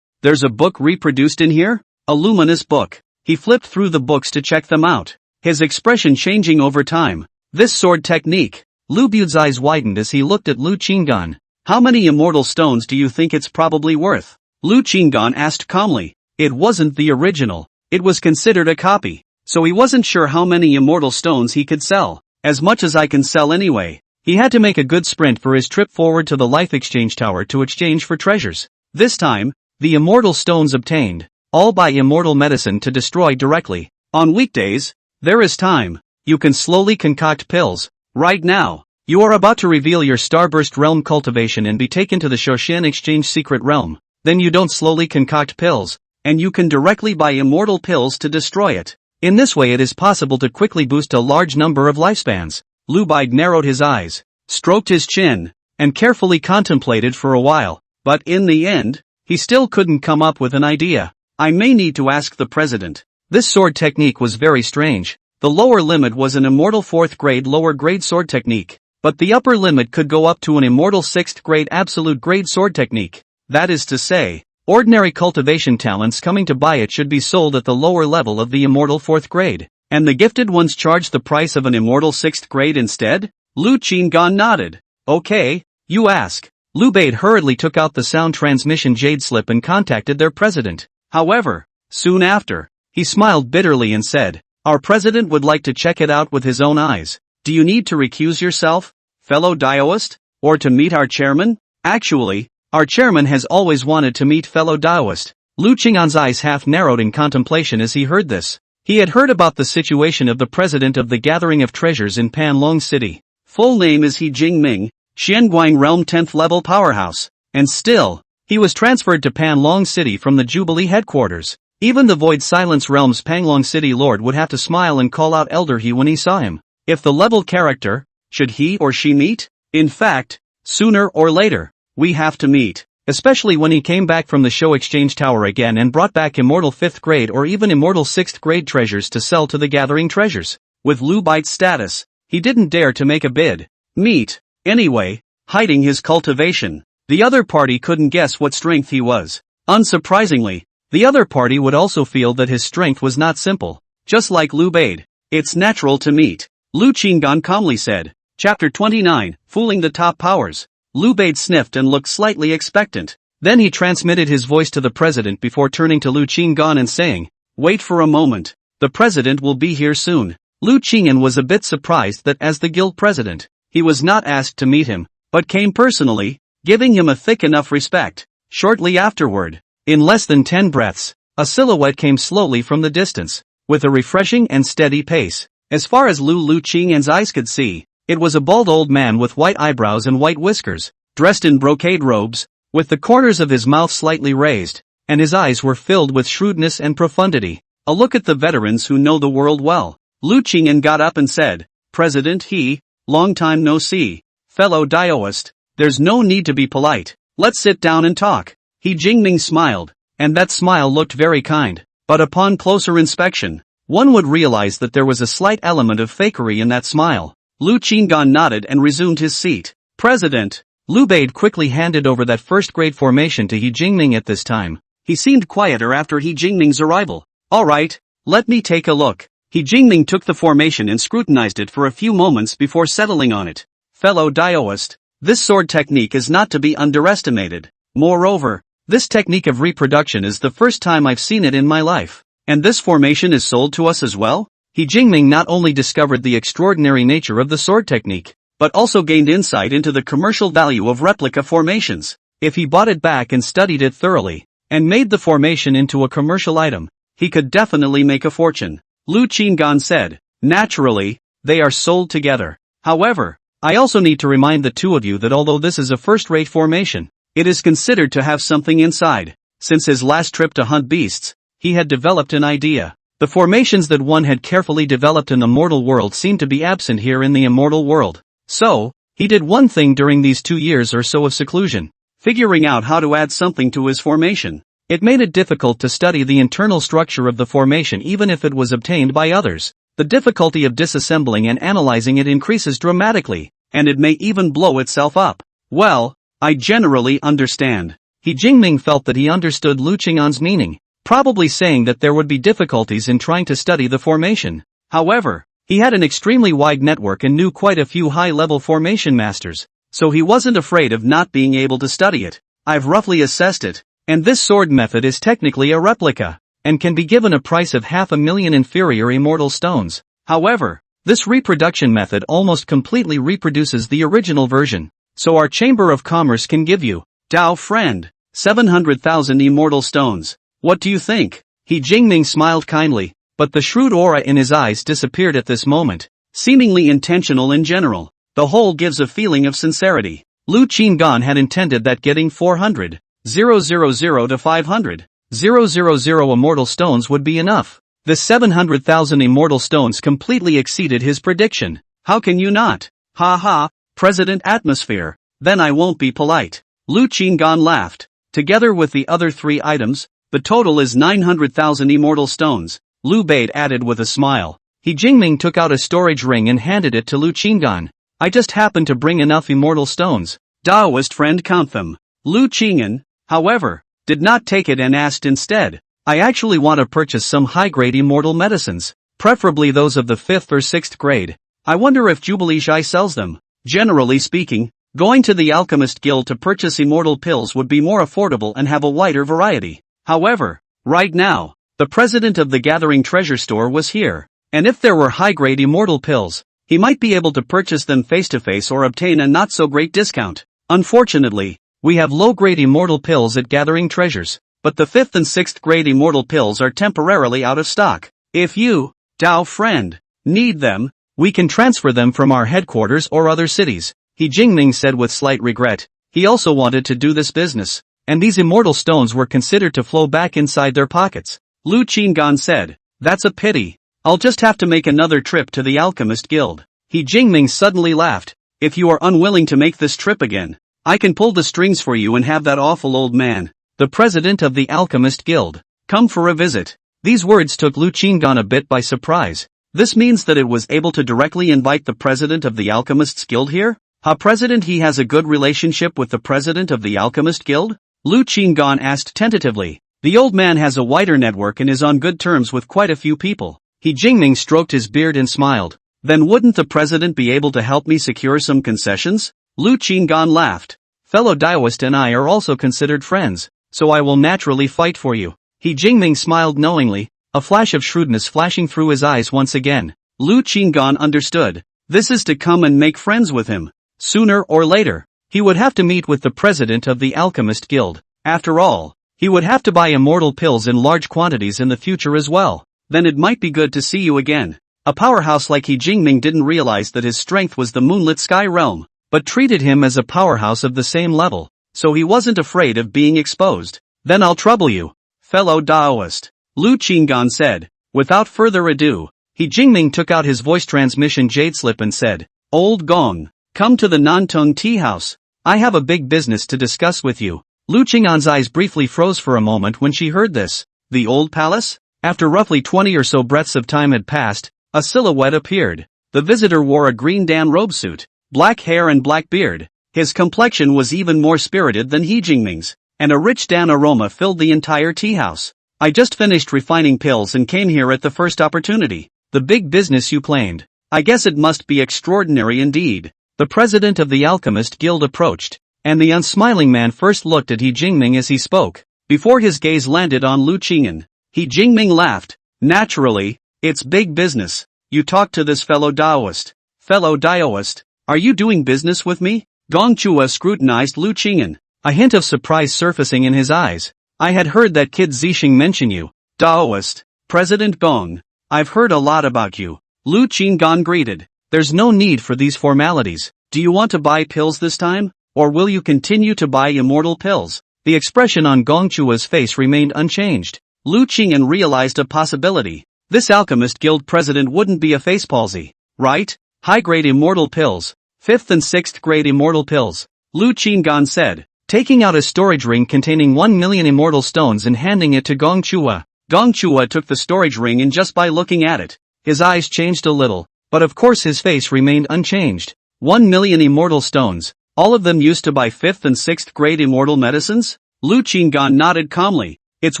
There's a book reproduced in here? A luminous book. He flipped through the books to check them out, his expression changing over time. This sword technique. Lu Bu's eyes widened as he looked at Lu Qinggan. How many immortal stones do you think it's probably worth? Lu Qinggan asked calmly. It wasn't the original. It was considered a copy, so he wasn't sure how many immortal stones he could sell. As much as I can sell anyway. He had to make a good sprint for his trip forward to the Life Exchange Tower to exchange for treasures. This time, the immortal stones obtained, all by immortal medicine to destroy directly. On weekdays, there is time. You can slowly concoct pills. Right now, you are about to reveal your Starburst realm cultivation and be taken to the Shoshin Exchange secret realm. Then you don't slowly concoct pills, and you can directly buy immortal pills to destroy it. In this way it is possible to quickly boost a large number of lifespans. Lu Bide narrowed his eyes, stroked his chin, and carefully contemplated for a while, but in the end, he still couldn't come up with an idea. I may need to ask the president. This sword technique was very strange. The lower limit was an immortal 4th grade lower grade sword technique, but the upper limit could go up to an immortal 6th grade absolute grade sword technique. That is to say, ordinary cultivation talents coming to buy it should be sold at the lower level of the immortal 4th grade, and the gifted ones charge the price of an immortal 6th grade instead? Lu Qinggan nodded. Okay, you ask. Lu Bade hurriedly took out the sound transmission jade slip and contacted their president. However, soon after, he smiled bitterly and said, our president would like to check it out with his own eyes. Do you need to recuse yourself, fellow Daoist? Or to meet our chairman? Actually, our chairman has always wanted to meet fellow Daoist. Lu Qing'an's eyes half narrowed in contemplation as he heard this. He had heard about the situation of the president of the Gathering of Treasures in Panlong City. Full name is He Jingming, Xianguang Realm 10th level powerhouse. And still, he was transferred to Panlong City from the Jubilee headquarters. Even the Void Silence Realm's Panlong City Lord would have to smile and call out Elder He when he saw him. If the level character, should he or she meet? In fact, sooner or later, we have to meet. Especially when he came back from the show exchange tower again and brought back immortal 5th grade or even immortal 6th grade treasures to sell to the Gathering Treasures. With Lu Bai's status, he didn't dare to make a bid. Meet, anyway, hiding his cultivation. The other party couldn't guess what strength he was. Unsurprisingly, the other party would also feel that his strength was not simple. Just like Lu Bai. It's natural to meet. Lu Qinggan calmly said. Chapter 29, Fooling the Top Powers. Lu Bai sniffed and looked slightly expectant. Then he transmitted his voice to the president before turning to Lu Qinggan and saying, "Wait for a moment. The president will be here soon." Lu Qinggan was a bit surprised that as the guild president, he was not asked to meet him, but came personally, giving him a thick enough respect. Shortly afterward, in less than 10 breaths, a silhouette came slowly from the distance, with a refreshing and steady pace. As far as Lu Qinggan's eyes could see, it was a bald old man with white eyebrows and white whiskers, dressed in brocade robes, with the corners of his mouth slightly raised, and his eyes were filled with shrewdness and profundity. A look at the veterans who know the world well. Lu Qinggan got up and said, "President He, long time no see. Fellow Daoist, there's no need to be polite. Let's sit down and talk." He Jingming smiled, and that smile looked very kind. But upon closer inspection, one would realize that there was a slight element of fakery in that smile. Lu Qinggan nodded and resumed his seat. "President." Lu Bai quickly handed over that first-grade formation to He Jingming at this time. He seemed quieter after He Jingming's arrival. "Alright, let me take a look." He Jingming took the formation and scrutinized it for a few moments before settling on it. "Fellow Daoist, this sword technique is not to be underestimated. Moreover, this technique of reproduction is the first time I've seen it in my life. And this formation is sold to us as well?" He Jingming not only discovered the extraordinary nature of the sword technique, but also gained insight into the commercial value of replica formations. If he bought it back and studied it thoroughly, and made the formation into a commercial item, he could definitely make a fortune. Lu Qinggan said, "Naturally, they are sold together. However, I also need to remind the two of you that although this is a first-rate formation, it is considered to have something inside. Since his last trip to hunt beasts, he had developed an idea. The formations that one had carefully developed in the mortal world seemed to be absent here in the immortal world. So, he did one thing during these 2 years or so of seclusion, figuring out how to add something to his formation. It made it difficult to study the internal structure of the formation even if it was obtained by others. The difficulty of disassembling and analyzing it increases dramatically, and it may even blow itself up. Well, I generally understand." He Jingming felt that he understood Lu Qinggan's meaning, probably saying that there would be difficulties in trying to study the formation. However, he had an extremely wide network and knew quite a few high-level formation masters, so he wasn't afraid of not being able to study it. "I've roughly assessed it, and this sword method is technically a replica, and can be given a price of 500,000 inferior immortal stones. However, this reproduction method almost completely reproduces the original version, so our Chamber of Commerce can give you, Dao friend, 700,000 immortal stones. What do you think?" He Jingming smiled kindly, but the shrewd aura in his eyes disappeared at this moment. Seemingly intentional in general, the whole gives a feeling of sincerity. Lu Qinggan had intended that getting 400,000 to 500,000 immortal stones would be enough. The 700,000 immortal stones completely exceeded his prediction. "How can you not? Ha ha, President Atmosphere, then I won't be polite." Lu Qinggan laughed. "Together with the other 3 items, the total is 900,000 immortal stones," Lu Bai added with a smile. He Jingming took out a storage ring and handed it to Lu Qinggan. "I just happened to bring enough immortal stones. Daoist friend, count them." Lu Qinggan, however, did not take it and asked instead, "I actually want to purchase some high-grade immortal medicines, preferably those of the 5th or 6th grade. I wonder if Jubilee Shai sells them." Generally speaking, going to the Alchemist Guild to purchase immortal pills would be more affordable and have a wider variety. However, right now, the president of the Gathering Treasure Store was here, and if there were high-grade immortal pills, he might be able to purchase them face-to-face or obtain a not-so-great discount. Unfortunately, we have low-grade immortal pills at Gathering Treasures, but the 5th and 6th grade immortal pills are temporarily out of stock. If you, Dao friend, need them, we can transfer them from our headquarters or other cities, He Jingming said with slight regret. He also wanted to do this business, and these immortal stones were considered to flow back inside their pockets. Lu Qinggan said, "That's a pity. I'll just have to make another trip to the Alchemist Guild." He Jingming suddenly laughed. "If you are unwilling to make this trip again, I can pull the strings for you and have that awful old man, the president of the Alchemist Guild, come for a visit." These words took Lu Qinggan a bit by surprise. This means that it was able to directly invite the president of the Alchemists Guild here? President, he has a good relationship with the president of the Alchemist Guild? Lu Qinggan asked tentatively. The old man has a wider network and is on good terms with quite a few people. He Jingming stroked his beard and smiled. Then wouldn't the president be able to help me secure some concessions? Lu Qinggan laughed. Fellow Daoist and I are also considered friends, so I will naturally fight for you. He Jingming smiled knowingly, a flash of shrewdness flashing through his eyes once again. Lu Qinggan understood. This is to come and make friends with him. Sooner or later, he would have to meet with the president of the Alchemist Guild. After all, he would have to buy immortal pills in large quantities in the future as well. Then it might be good to see you again. A powerhouse like He Jingming didn't realize that his strength was the moonlit sky realm, but treated him as a powerhouse of the same level, so he wasn't afraid of being exposed. Then I'll trouble you, fellow Daoist, Lu Qinggan said. Without further ado, He Jingming took out his voice transmission jade slip and said, "Old Gong, come to the Nantong tea house. I have a big business to discuss with you." Lu Qinggan's eyes briefly froze for a moment when she heard this. The old palace? After roughly 20 or so breaths of time had passed, a silhouette appeared. The visitor wore a green Dan robe suit, black hair and black beard. His complexion was even more spirited than He Jingming's, and a rich Dan aroma filled the entire tea house. "I just finished refining pills and came here at the first opportunity. The big business you claimed. I guess it must be extraordinary indeed." The president of the Alchemist Guild approached, and the unsmiling man first looked at He Jingming as he spoke, before his gaze landed on Lu Qinggan. He Jingming laughed. "Naturally, it's big business. You talk to this fellow Daoist. Fellow Daoist, are you doing business with me?" Gong Chua scrutinized Lu Qinggan, a hint of surprise surfacing in his eyes. "I had heard that kid Zixing mention you, Daoist, President Gong. I've heard a lot about you." Lu Qinggan greeted. "There's no need for these formalities. Do you want to buy pills this time, or will you continue to buy immortal pills?" The expression on Gong Chua's face remained unchanged. Lu Qinggan realized a possibility. This Alchemist Guild president wouldn't be a face palsy, right? High-grade immortal pills, 5th and 6th grade immortal pills, Lu Qinggan said, taking out a storage ring containing 1 million immortal stones and handing it to Gong Chua. Gong Chua took the storage ring and just by looking at it, his eyes changed a little, but of course his face remained unchanged. 1 million immortal stones, all of them used to buy 5th and 6th grade immortal medicines? Lu Qinggan nodded calmly. "It's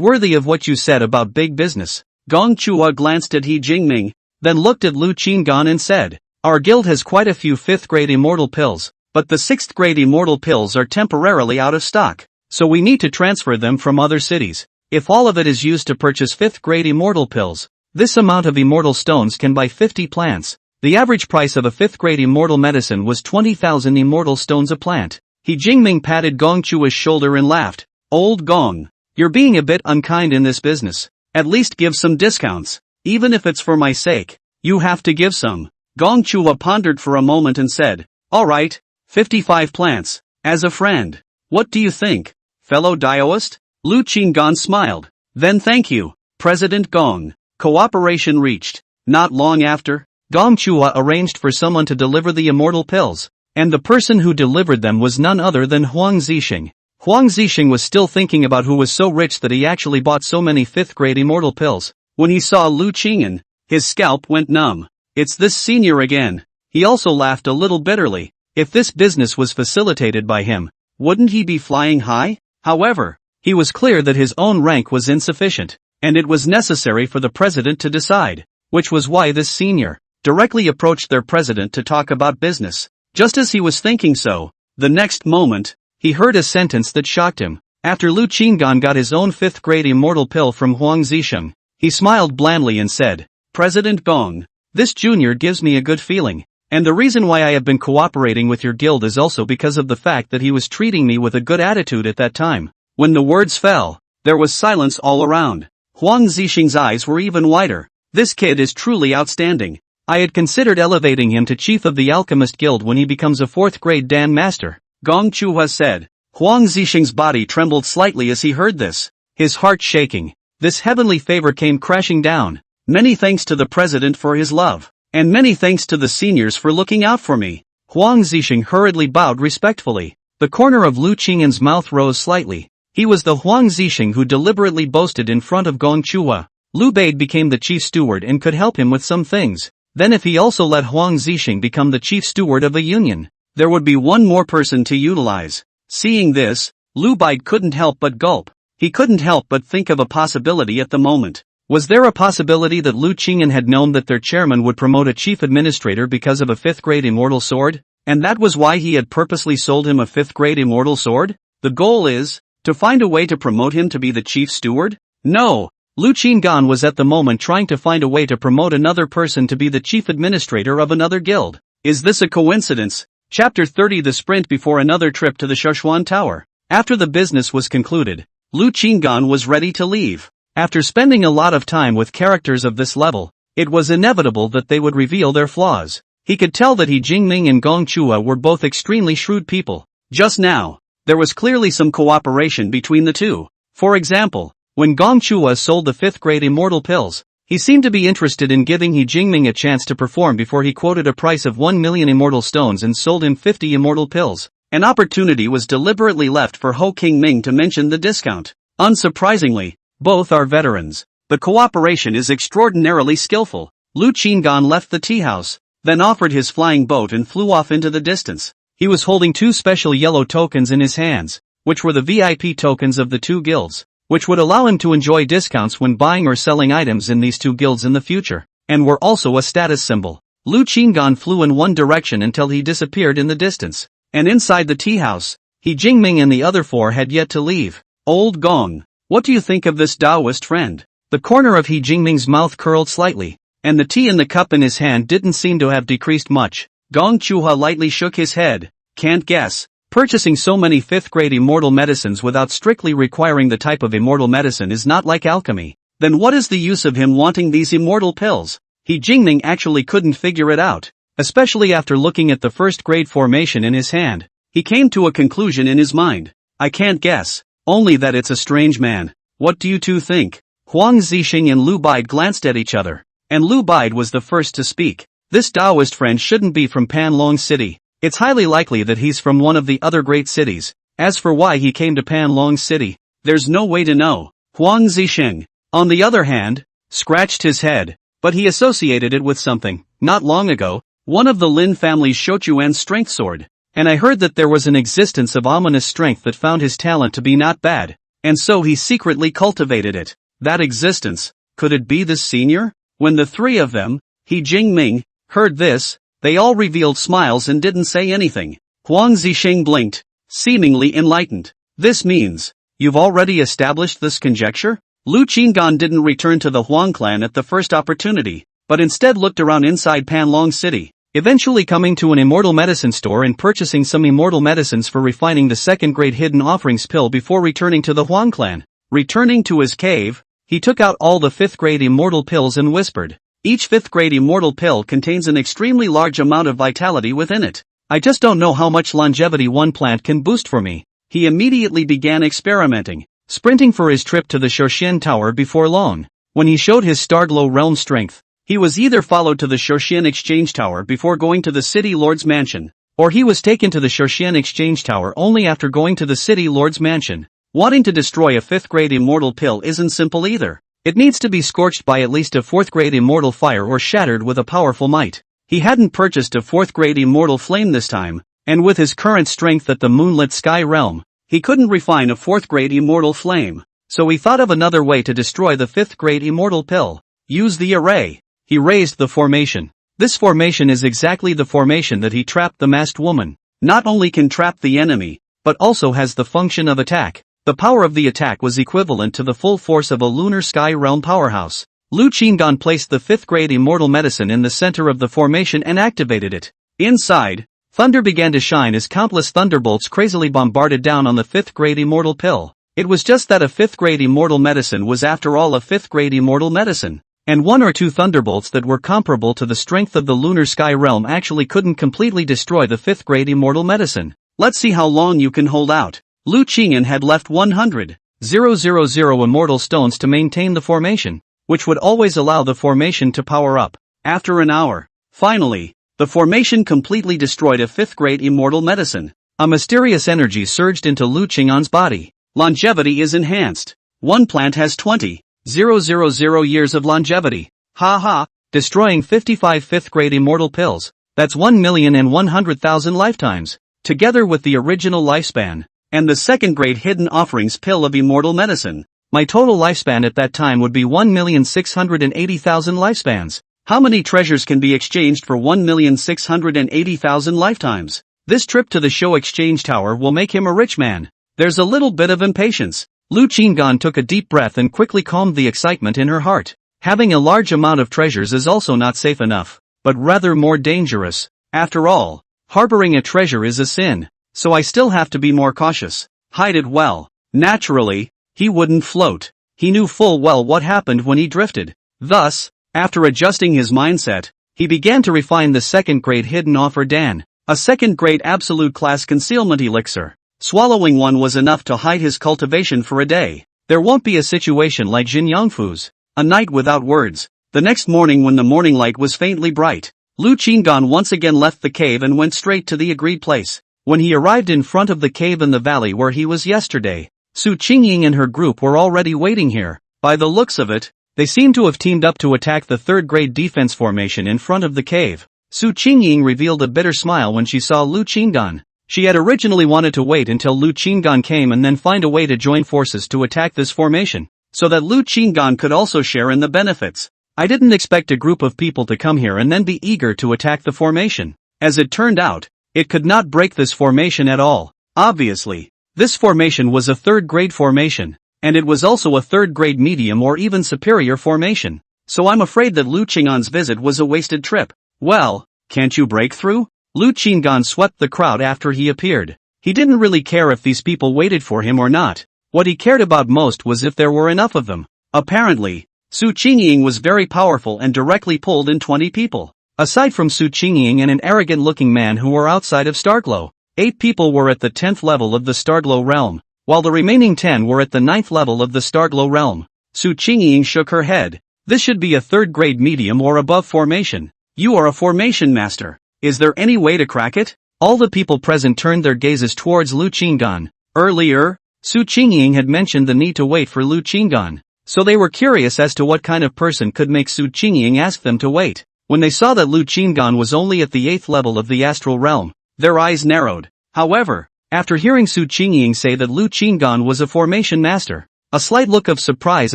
worthy of what you said about big business." Gong Chua glanced at He Jingming, then looked at Lu Qinggan and said, "Our guild has quite a few 5th grade immortal pills, but the 6th grade immortal pills are temporarily out of stock, so we need to transfer them from other cities. If all of it is used to purchase 5th grade immortal pills, this amount of immortal stones can buy 50 plants. The average price of a 5th grade immortal medicine was 20,000 immortal stones a plant." He Jingming patted Gong Chua's shoulder and laughed. "Old Gong, you're being a bit unkind in this business. At least give some discounts. Even if it's for my sake, you have to give some." Gong Chua pondered for a moment and said, "Alright, 55 plants, as a friend. What do you think, fellow Daoist?" Lu Qinggan smiled. "Then thank you, President Gong." Cooperation reached. Not long after, Gong Chua arranged for someone to deliver the immortal pills, and the person who delivered them was none other than Huang Zixing. Huang Zixing was still thinking about who was so rich that he actually bought so many 5th grade immortal pills. When he saw Lu Qinggan, his scalp went numb. "It's this senior again." He also laughed a little bitterly. If this business was facilitated by him, wouldn't he be flying high? However, he was clear that his own rank was insufficient, and it was necessary for the president to decide, which was why this senior directly approached their president to talk about business. Just as he was thinking so, the next moment, he heard a sentence that shocked him. After Lu Qinggan got his own 5th grade immortal pill from Huang Zixing, he smiled blandly and said, "President Gong, this junior gives me a good feeling." And the reason why I have been cooperating with your guild is also because of the fact that he was treating me with a good attitude at that time. When the words fell, there was silence all around. Huang Zixing's eyes were even wider. This kid is truly outstanding. I had considered elevating him to chief of the Alchemist Guild when he becomes a 4th grade Dan Master, Gong Chuhua said. Huang Zixing's body trembled slightly as he heard this, his heart shaking. This heavenly favor came crashing down. Many thanks to the president for his love. And many thanks to the seniors for looking out for me. Huang Zixing hurriedly bowed respectfully. The corner of Lu Qing'an's mouth rose slightly. He was the Huang Zixing who deliberately boasted in front of Gong Chuhua. Lu Bade became the chief steward and could help him with some things. Then if he also let Huang Zixing become the chief steward of a union, there would be one more person to utilize. Seeing this, Lu Bade couldn't help but gulp. He couldn't help but think of a possibility at the moment. Was there a possibility that Lu Qing'an had known that their chairman would promote a chief administrator because of a 5th grade immortal sword? And that was why he had purposely sold him a 5th grade immortal sword? The goal is to find a way to promote him to be the chief steward? No! Lu Qing'an was at the moment trying to find a way to promote another person to be the chief administrator of another guild. Is this a coincidence? Chapter 30 The sprint before another trip to the Szechuan Tower. After the business was concluded, Lu Qing'an was ready to leave. After spending a lot of time with characters of this level, it was inevitable that they would reveal their flaws. He could tell that He Jingming and Gong Chua were both extremely shrewd people. Just now, there was clearly some cooperation between the two. For example, when Gong Chua sold the 5th grade immortal pills, he seemed to be interested in giving He Jingming a chance to perform before he quoted a price of 1 million immortal stones and sold him 50 immortal pills. An opportunity was deliberately left for Ho Qingming to mention the discount. Unsurprisingly, both are veterans. The cooperation is extraordinarily skillful. Lu Qing'an left the tea house, then offered his flying boat and flew off into the distance. He was holding 2 special yellow tokens in his hands, which were the VIP tokens of the 2 guilds, which would allow him to enjoy discounts when buying or selling items in these 2 guilds in the future, and were also a status symbol. Lu Qing'an flew in one direction until he disappeared in the distance, and inside the tea house, He Jingming and the other 4 had yet to leave. Old Gong, what do you think of this Taoist friend? The corner of He Jingming's mouth curled slightly, and the tea in the cup in his hand didn't seem to have decreased much. Gong Chuha lightly shook his head. Can't guess. Purchasing so many 5th grade immortal medicines without strictly requiring the type of immortal medicine is not like alchemy. Then what is the use of him wanting these immortal pills? He Jingming actually couldn't figure it out, especially after looking at the 1st grade formation in his hand. He came to a conclusion in his mind. I can't guess. Only that it's a strange man. What do you two think? Huang Zixing and Lu Bide glanced at each other, and Lu Bide was the first to speak. This Taoist friend shouldn't be from Panlong City. It's highly likely that he's from one of the other great cities. As for why he came to Panlong City, there's no way to know. Huang Zixing, on the other hand, scratched his head, but he associated it with something. Not long ago, one of the Lin family's Shochuan's strength sword. And I heard that there was an existence of ominous strength that found his talent to be not bad, and so he secretly cultivated it. That existence, could it be this senior? When the 3 of them, He Jingming, heard this, they all revealed smiles and didn't say anything. Huang Zixing blinked, seemingly enlightened. This means, you've already established this conjecture? Lu Qing'an didn't return to the Huang clan at the first opportunity, but instead looked around inside Panlong City. Eventually coming to an immortal medicine store and purchasing some immortal medicines for refining the 2nd grade hidden offerings pill before returning to the Huang clan. Returning to his cave, he took out all the 5th grade immortal pills and whispered, each 5th grade immortal pill contains an extremely large amount of vitality within it. I just don't know how much longevity one plant can boost for me. He immediately began experimenting, sprinting for his trip to the Shoshin Tower before long. When he showed his Starglow realm strength, he was either followed to the Shoshin Exchange Tower before going to the City Lord's Mansion, or he was taken to the Shoshin Exchange Tower only after going to the City Lord's Mansion. Wanting to destroy a 5th grade immortal pill isn't simple either. It needs to be scorched by at least a 4th grade immortal fire or shattered with a powerful might. He hadn't purchased a 4th grade immortal flame this time, and with his current strength at the moonlit sky realm, he couldn't refine a 4th grade immortal flame. So he thought of another way to destroy the 5th grade immortal pill. Use the array. He raised the formation. This formation is exactly the formation that he trapped the masked woman. Not only can trap the enemy, but also has the function of attack. The power of the attack was equivalent to the full force of a lunar sky realm powerhouse. Lu Qing'an placed the 5th grade immortal medicine in the center of the formation and activated it. Inside, thunder began to shine as countless thunderbolts crazily bombarded down on the 5th grade immortal pill. It was just that a 5th grade immortal medicine was after all a 5th grade immortal medicine. And one or two thunderbolts that were comparable to the strength of the lunar sky realm actually couldn't completely destroy the 5th grade immortal medicine. Let's see how long you can hold out. Lu Qingyan had left 100,000 immortal stones to maintain the formation, which would always allow the formation to power up. After an hour, finally, the formation completely destroyed a 5th grade immortal medicine. A mysterious energy surged into Lu Qingyan's body. Longevity is enhanced. One plant has 20,000 years of longevity. Ha, destroying 55 5th grade immortal pills. That's 1,100,000 lifetimes. Together with the original lifespan, and the 2nd grade hidden offerings pill of immortal medicine, my total lifespan at that time would be 1,680,000 lifespans. How many treasures can be exchanged for 1,680,000 lifetimes? This trip to the show exchange tower will make him a rich man. There's a little bit of impatience. Lu Qingyan took a deep breath and quickly calmed the excitement in her heart. Having a large amount of treasures is also not safe enough, but rather more dangerous. After all, harboring a treasure is a sin, so I still have to be more cautious. Hide it well. Naturally, he wouldn't float. He knew full well what happened when he drifted. Thus, after adjusting his mindset, he began to refine the 2nd grade hidden offer Dan, a 2nd grade absolute class concealment elixir. Swallowing one was enough to hide his cultivation for a day. There won't be a situation like Jin Yangfu's, a night without words. The next morning when the morning light was faintly bright, Lu Qingyan once again left the cave and went straight to the agreed place. When he arrived in front of the cave in the valley where he was yesterday, Su Qingying and her group were already waiting here. By the looks of it, they seemed to have teamed up to attack the 3rd grade defense formation in front of the cave. Su Qingying revealed a bitter smile when she saw Lu Qingyan. She had originally wanted to wait until Lu Qingyan came and then find a way to join forces to attack this formation, so that Lu Qingyan could also share in the benefits. I didn't expect a group of people to come here and then be eager to attack the formation. As it turned out, it could not break this formation at all. Obviously, this formation was a 3rd grade formation, and it was also a 3rd grade medium or even superior formation. So I'm afraid that Lu Qingyan's visit was a wasted trip. Well, can't you break through? Lu Qingyan swept the crowd after he appeared. He didn't really care if these people waited for him or not. What he cared about most was if there were enough of them. Apparently, Su Qingying was very powerful and directly pulled in 20 people. Aside from Su Qingying and an arrogant-looking man who were outside of Starglow, 8 people were at the 10th level of the Starglow realm, while the remaining 10 were at the 9th level of the Starglow realm. Su Qingying shook her head. This should be a 3rd grade medium or above formation. You are a formation master. Is there any way to crack it? All the people present turned their gazes towards Lu Qingyan. Earlier, Su Qingying had mentioned the need to wait for Lu Qingyan, so they were curious as to what kind of person could make Su Qingying ask them to wait. When they saw that Lu Qingyan was only at the 8th level of the astral realm, their eyes narrowed. However, after hearing Su Qingying say that Lu Qingyan was a formation master, a slight look of surprise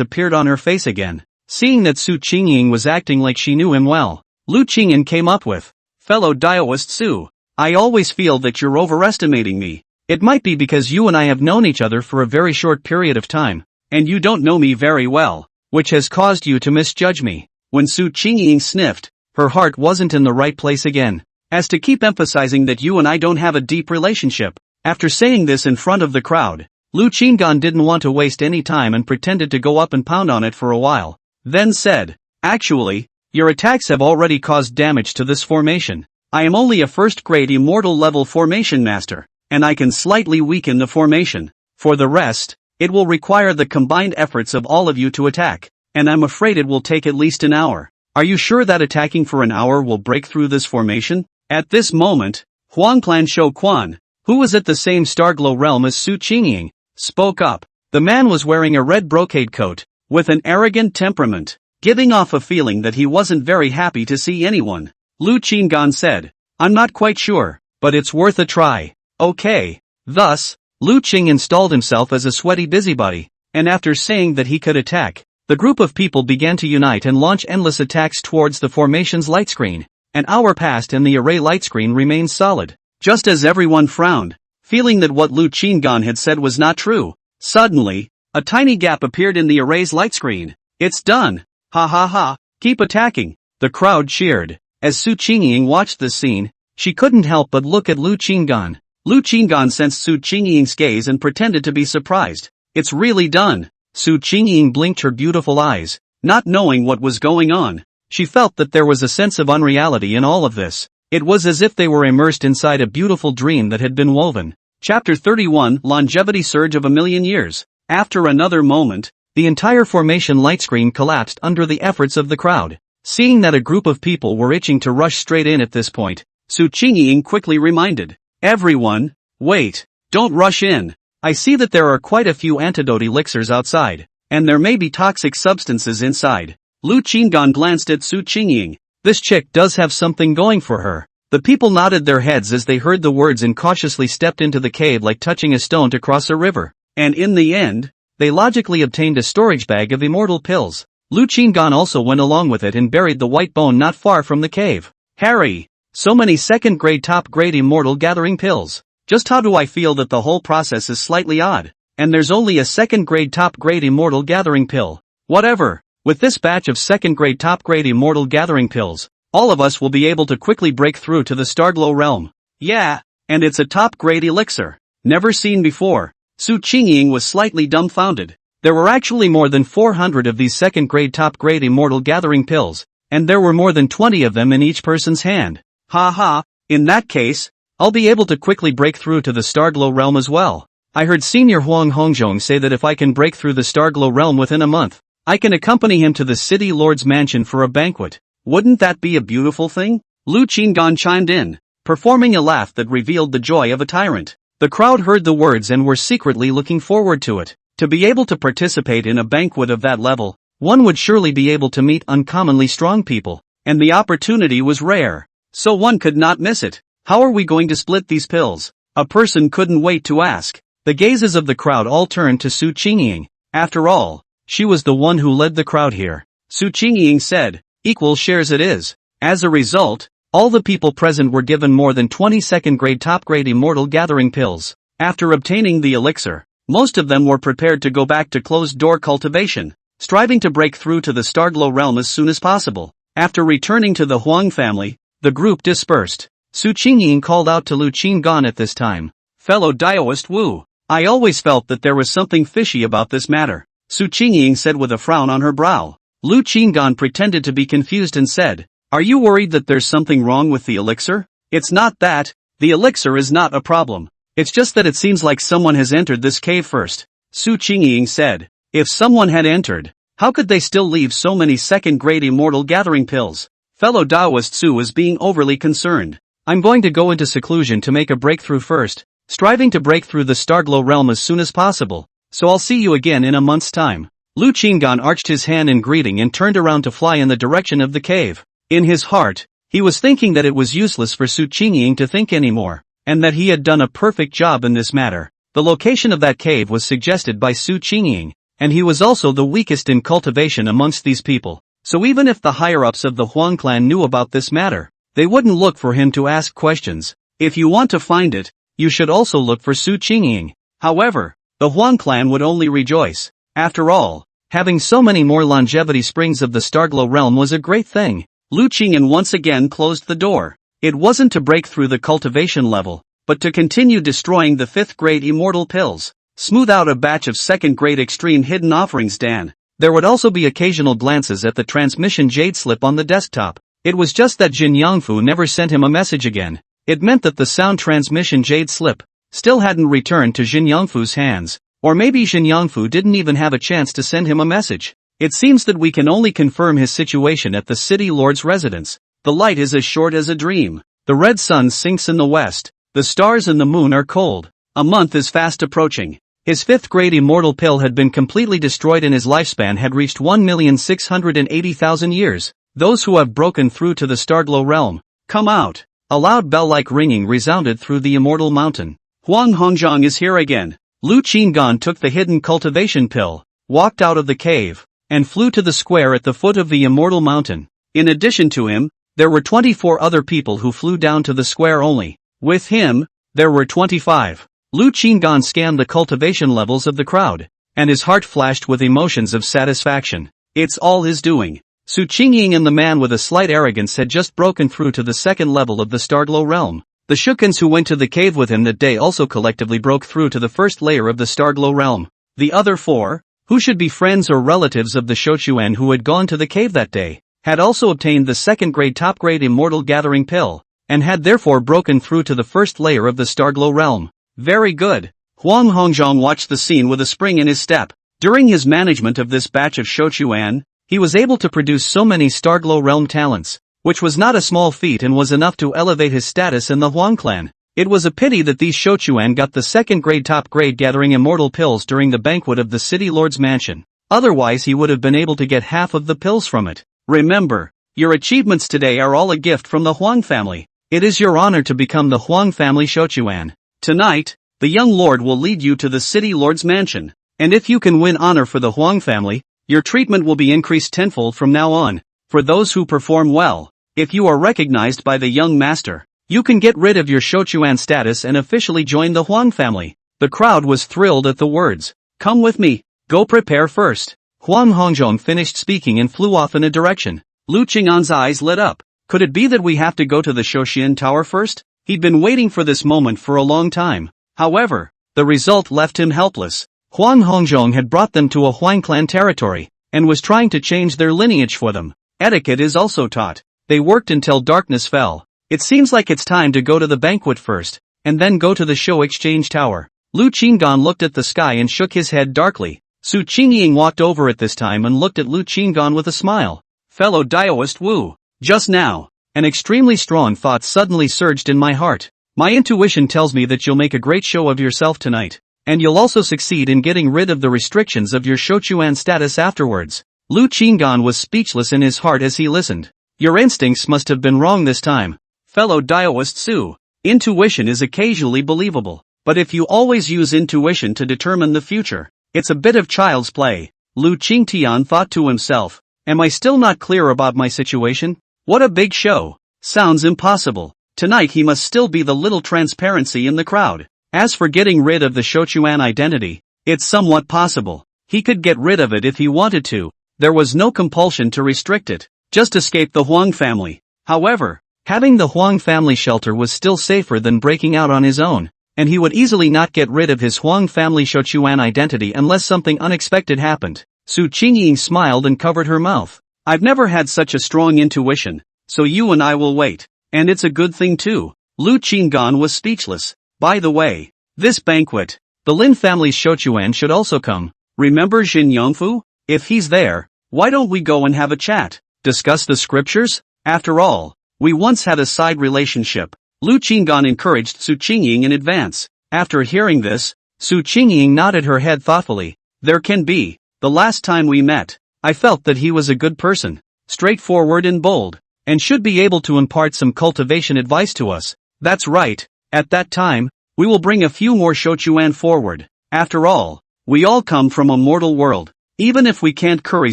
appeared on her face again. Seeing that Su Qingying was acting like she knew him well, Lu Qingyan came up with, "Fellow Daoist Su, I always feel that you're overestimating me. It might be because you and I have known each other for a very short period of time, and you don't know me very well, which has caused you to misjudge me." When Su Qingying sniffed, her heart wasn't in the right place again. As to keep emphasizing that you and I don't have a deep relationship. After saying this in front of the crowd, Lu Qingyan didn't want to waste any time and pretended to go up and pound on it for a while. Then said, "Actually, your attacks have already caused damage to this formation. I am only a 1st grade immortal level formation master, and I can slightly weaken the formation. For the rest, it will require the combined efforts of all of you to attack, and I'm afraid it will take at least an hour. Are you sure that attacking for an hour will break through this formation?" At this moment, Huangplan Shou Quan, who was at the same Starglow realm as Su Qingying, spoke up. The man was wearing a red brocade coat, with an arrogant temperament, giving off a feeling that he wasn't very happy to see anyone. Lu Qingyan said, "I'm not quite sure, but it's worth a try." Okay. Thus, Lu Qing installed himself as a sweaty busybody, and after saying that he could attack, the group of people began to unite and launch endless attacks towards the formation's light screen. An hour passed and the array light screen remained solid. Just as everyone frowned, feeling that what Lu Qingyan had said was not true, suddenly, a tiny gap appeared in the array's light screen. "It's done! Ha ha ha! Keep attacking!" The crowd cheered. As Su Qingying watched this scene, She couldn't help but look at Lu Qinggan. Lu Qinggan sensed Su Qingying's gaze and pretended to be surprised. It's really done. Su Qingying blinked her beautiful eyes, not knowing what was going on. She felt that there was a sense of unreality in all of this. It was as if they were immersed inside a beautiful dream that had been woven. Chapter 31 Longevity Surge of a Million Years. After another moment, the entire formation light screen collapsed under the efforts of the crowd. Seeing that a group of people were itching to rush straight in at this point, Su Qingying quickly reminded everyone, wait, don't rush in. I see that there are quite a few antidote elixirs outside, and there may be toxic substances inside. Lu Qinggan glanced at Su Qingying. This chick does have something going for her. The people nodded their heads as they heard the words and cautiously stepped into the cave like touching a stone to cross a river. And in the end, they logically obtained a storage bag of immortal pills. Lu Qinggan also went along with it and buried the white bone not far from the cave. Harry! So many second-grade top-grade immortal gathering pills. Just how do I feel that the whole process is slightly odd? And there's only a second-grade top-grade immortal gathering pill. Whatever. With this batch of second-grade top-grade immortal gathering pills, all of us will be able to quickly break through to the Starglow realm. Yeah, and it's a top-grade elixir. Never seen before. Su Qingying was slightly dumbfounded. There were actually more than 400 of these second-grade top-grade immortal gathering pills, and there were more than 20 of them in each person's hand. Ha, in that case, I'll be able to quickly break through to the Starglow realm as well. I heard Senior Huang Hongzhong say that if I can break through the Starglow realm within a month, I can accompany him to the city lord's mansion for a banquet. Wouldn't that be a beautiful thing? Lu Qinggan chimed in, performing a laugh that revealed the joy of a tyrant. The crowd heard the words and were secretly looking forward to it. To be able to participate in a banquet of that level, one would surely be able to meet uncommonly strong people, and the opportunity was rare. So one could not miss it. How are we going to split these pills? A person couldn't wait to ask. The gazes of the crowd all turned to Su Qingying. After all, she was the one who led the crowd here. Su Qingying said, equal shares it is. As a result, all the people present were given more than 20 second-grade top-grade immortal gathering pills. After obtaining the elixir, most of them were prepared to go back to closed-door cultivation, striving to break through to the Starglow realm as soon as possible. After returning to the Huang family, the group dispersed. Su Qingying called out to Lu Qinggan at this time. Fellow Daoist Wu, I always felt that there was something fishy about this matter, Su Qingying said with a frown on her brow. Lu Qinggan pretended to be confused and said, are you worried that there's something wrong with the elixir? It's not that. The elixir is not a problem. It's just that it seems like someone has entered this cave first. Su Qingying said, if someone had entered, how could they still leave so many second-grade immortal gathering pills? Fellow Daoist Su is being overly concerned. I'm going to go into seclusion to make a breakthrough first, striving to break through the Starglow realm as soon as possible, so I'll see you again in a month's time. Lu Qinggan arched his hand in greeting and turned around to fly in the direction of the cave. In his heart, he was thinking that it was useless for Su Qingying to think anymore, and that he had done a perfect job in this matter. The location of that cave was suggested by Su Qingying, and he was also the weakest in cultivation amongst these people, so even if the higher-ups of the Huang clan knew about this matter, they wouldn't look for him to ask questions. If you want to find it, you should also look for Su Qingying. However, the Huang clan would only rejoice. After all, having so many more longevity springs of the Starglow realm was a great thing. Lu Qingyan once again closed the door. It wasn't to break through the cultivation level, but to continue destroying the 5th-grade immortal pills. Smooth out a batch of 2nd-grade extreme hidden offerings, Dan. There would also be occasional glances at the transmission jade slip on the desktop. It was just that Jin Yangfu never sent him a message again. It meant that the sound transmission jade slip still hadn't returned to Jin Yangfu's hands, or maybe Jin Yangfu didn't even have a chance to send him a message. It seems that we can only confirm his situation at the city lord's residence. The light is as short as a dream. The red sun sinks in the west. The stars and the moon are cold. A month is fast approaching. His 5th-grade immortal pill had been completely destroyed and his lifespan had reached 1,680,000 years. Those who have broken through to the Starglow realm, come out. A loud bell-like ringing resounded through the immortal mountain. Huang Hongzhong is here again. Lu Qinggan took the hidden cultivation pill, walked out of the cave, and flew to the square at the foot of the immortal mountain. In addition to him, there were 24 other people who flew down to the square only. With him, there were 25. Lu Qinggan scanned the cultivation levels of the crowd, and his heart flashed with emotions of satisfaction. It's all his doing. Su Qingying and the man with a slight arrogance had just broken through to the second level of the Starglow realm. The Shukins who went to the cave with him that day also collectively broke through to the first layer of the Starglow realm. The other four, who should be friends or relatives of the Shochuan who had gone to the cave that day, had also obtained the second-grade top-grade immortal gathering pill, and had therefore broken through to the first layer of the Starglow realm. Very good. Huang Hongzhong watched the scene with a spring in his step. During his management of this batch of Shochuan, he was able to produce so many Starglow realm talents, which was not a small feat and was enough to elevate his status in the Huang clan. It was a pity that these Shochuan got the second-grade top-grade gathering immortal pills during the banquet of the city lord's mansion. Otherwise he would have been able to get half of the pills from it. Remember, your achievements today are all a gift from the Huang family. It is your honor to become the Huang family Shochuan. Tonight, the young lord will lead you to the city lord's mansion, and if you can win honor for the Huang family, your treatment will be increased tenfold from now on. For those who perform well, if you are recognized by the young master, you can get rid of your Shochuan status and officially join the Huang family. The crowd was thrilled at the words. Come with me, go prepare first. Huang Hongzhong finished speaking and flew off in a direction. Lu Qing'an's eyes lit up. Could it be that we have to go to the Shoshin Tower first? He'd been waiting for this moment for a long time. However, the result left him helpless. Huang Hongzhong had brought them to a Huang clan territory, and was trying to change their lineage for them. Etiquette is also taught. They worked until darkness fell. It seems like it's time to go to the banquet first, and then go to the show exchange tower. Lu Qinggan looked at the sky and shook his head darkly. Su Qingying walked over at this time and looked at Lu Qinggan with a smile. Fellow Daoist Wu, just now, an extremely strong thought suddenly surged in my heart. My intuition tells me that you'll make a great show of yourself tonight, and you'll also succeed in getting rid of the restrictions of your Shochuan status afterwards. Lu Qinggan was speechless in his heart as he listened. Your instincts must have been wrong this time. Fellow Daoist Su, intuition is occasionally believable, but if you always use intuition to determine the future, it's a bit of child's play. Lu Qingtian thought to himself. Am I still not clear about my situation? What a big show. Sounds impossible. Tonight he must still be the little transparency in the crowd. As for getting rid of the Shochuan identity, it's somewhat possible. He could get rid of it if he wanted to. There was no compulsion to restrict it. Just escape the Huang family. However, having the Huang family shelter was still safer than breaking out on his own, and he would easily not get rid of his Huang family Shochuan identity unless something unexpected happened. Su Qingying smiled and covered her mouth. I've never had such a strong intuition, so you and I will wait. And it's a good thing too. Lu Qinggan was speechless. By the way, this banquet, the Lin family's Shochuan should also come. Remember Jin Yongfu? If he's there, why don't we go and have a chat? Discuss the scriptures? After all, we once had a side relationship. Lu Qinggan encouraged Su Qingying in advance. After hearing this, Su Qingying nodded her head thoughtfully. There can be. The last time we met, I felt that he was a good person, straightforward and bold, and should be able to impart some cultivation advice to us. That's right. At that time, we will bring a few more Shochuan forward. After all, we all come from a mortal world. Even if we can't curry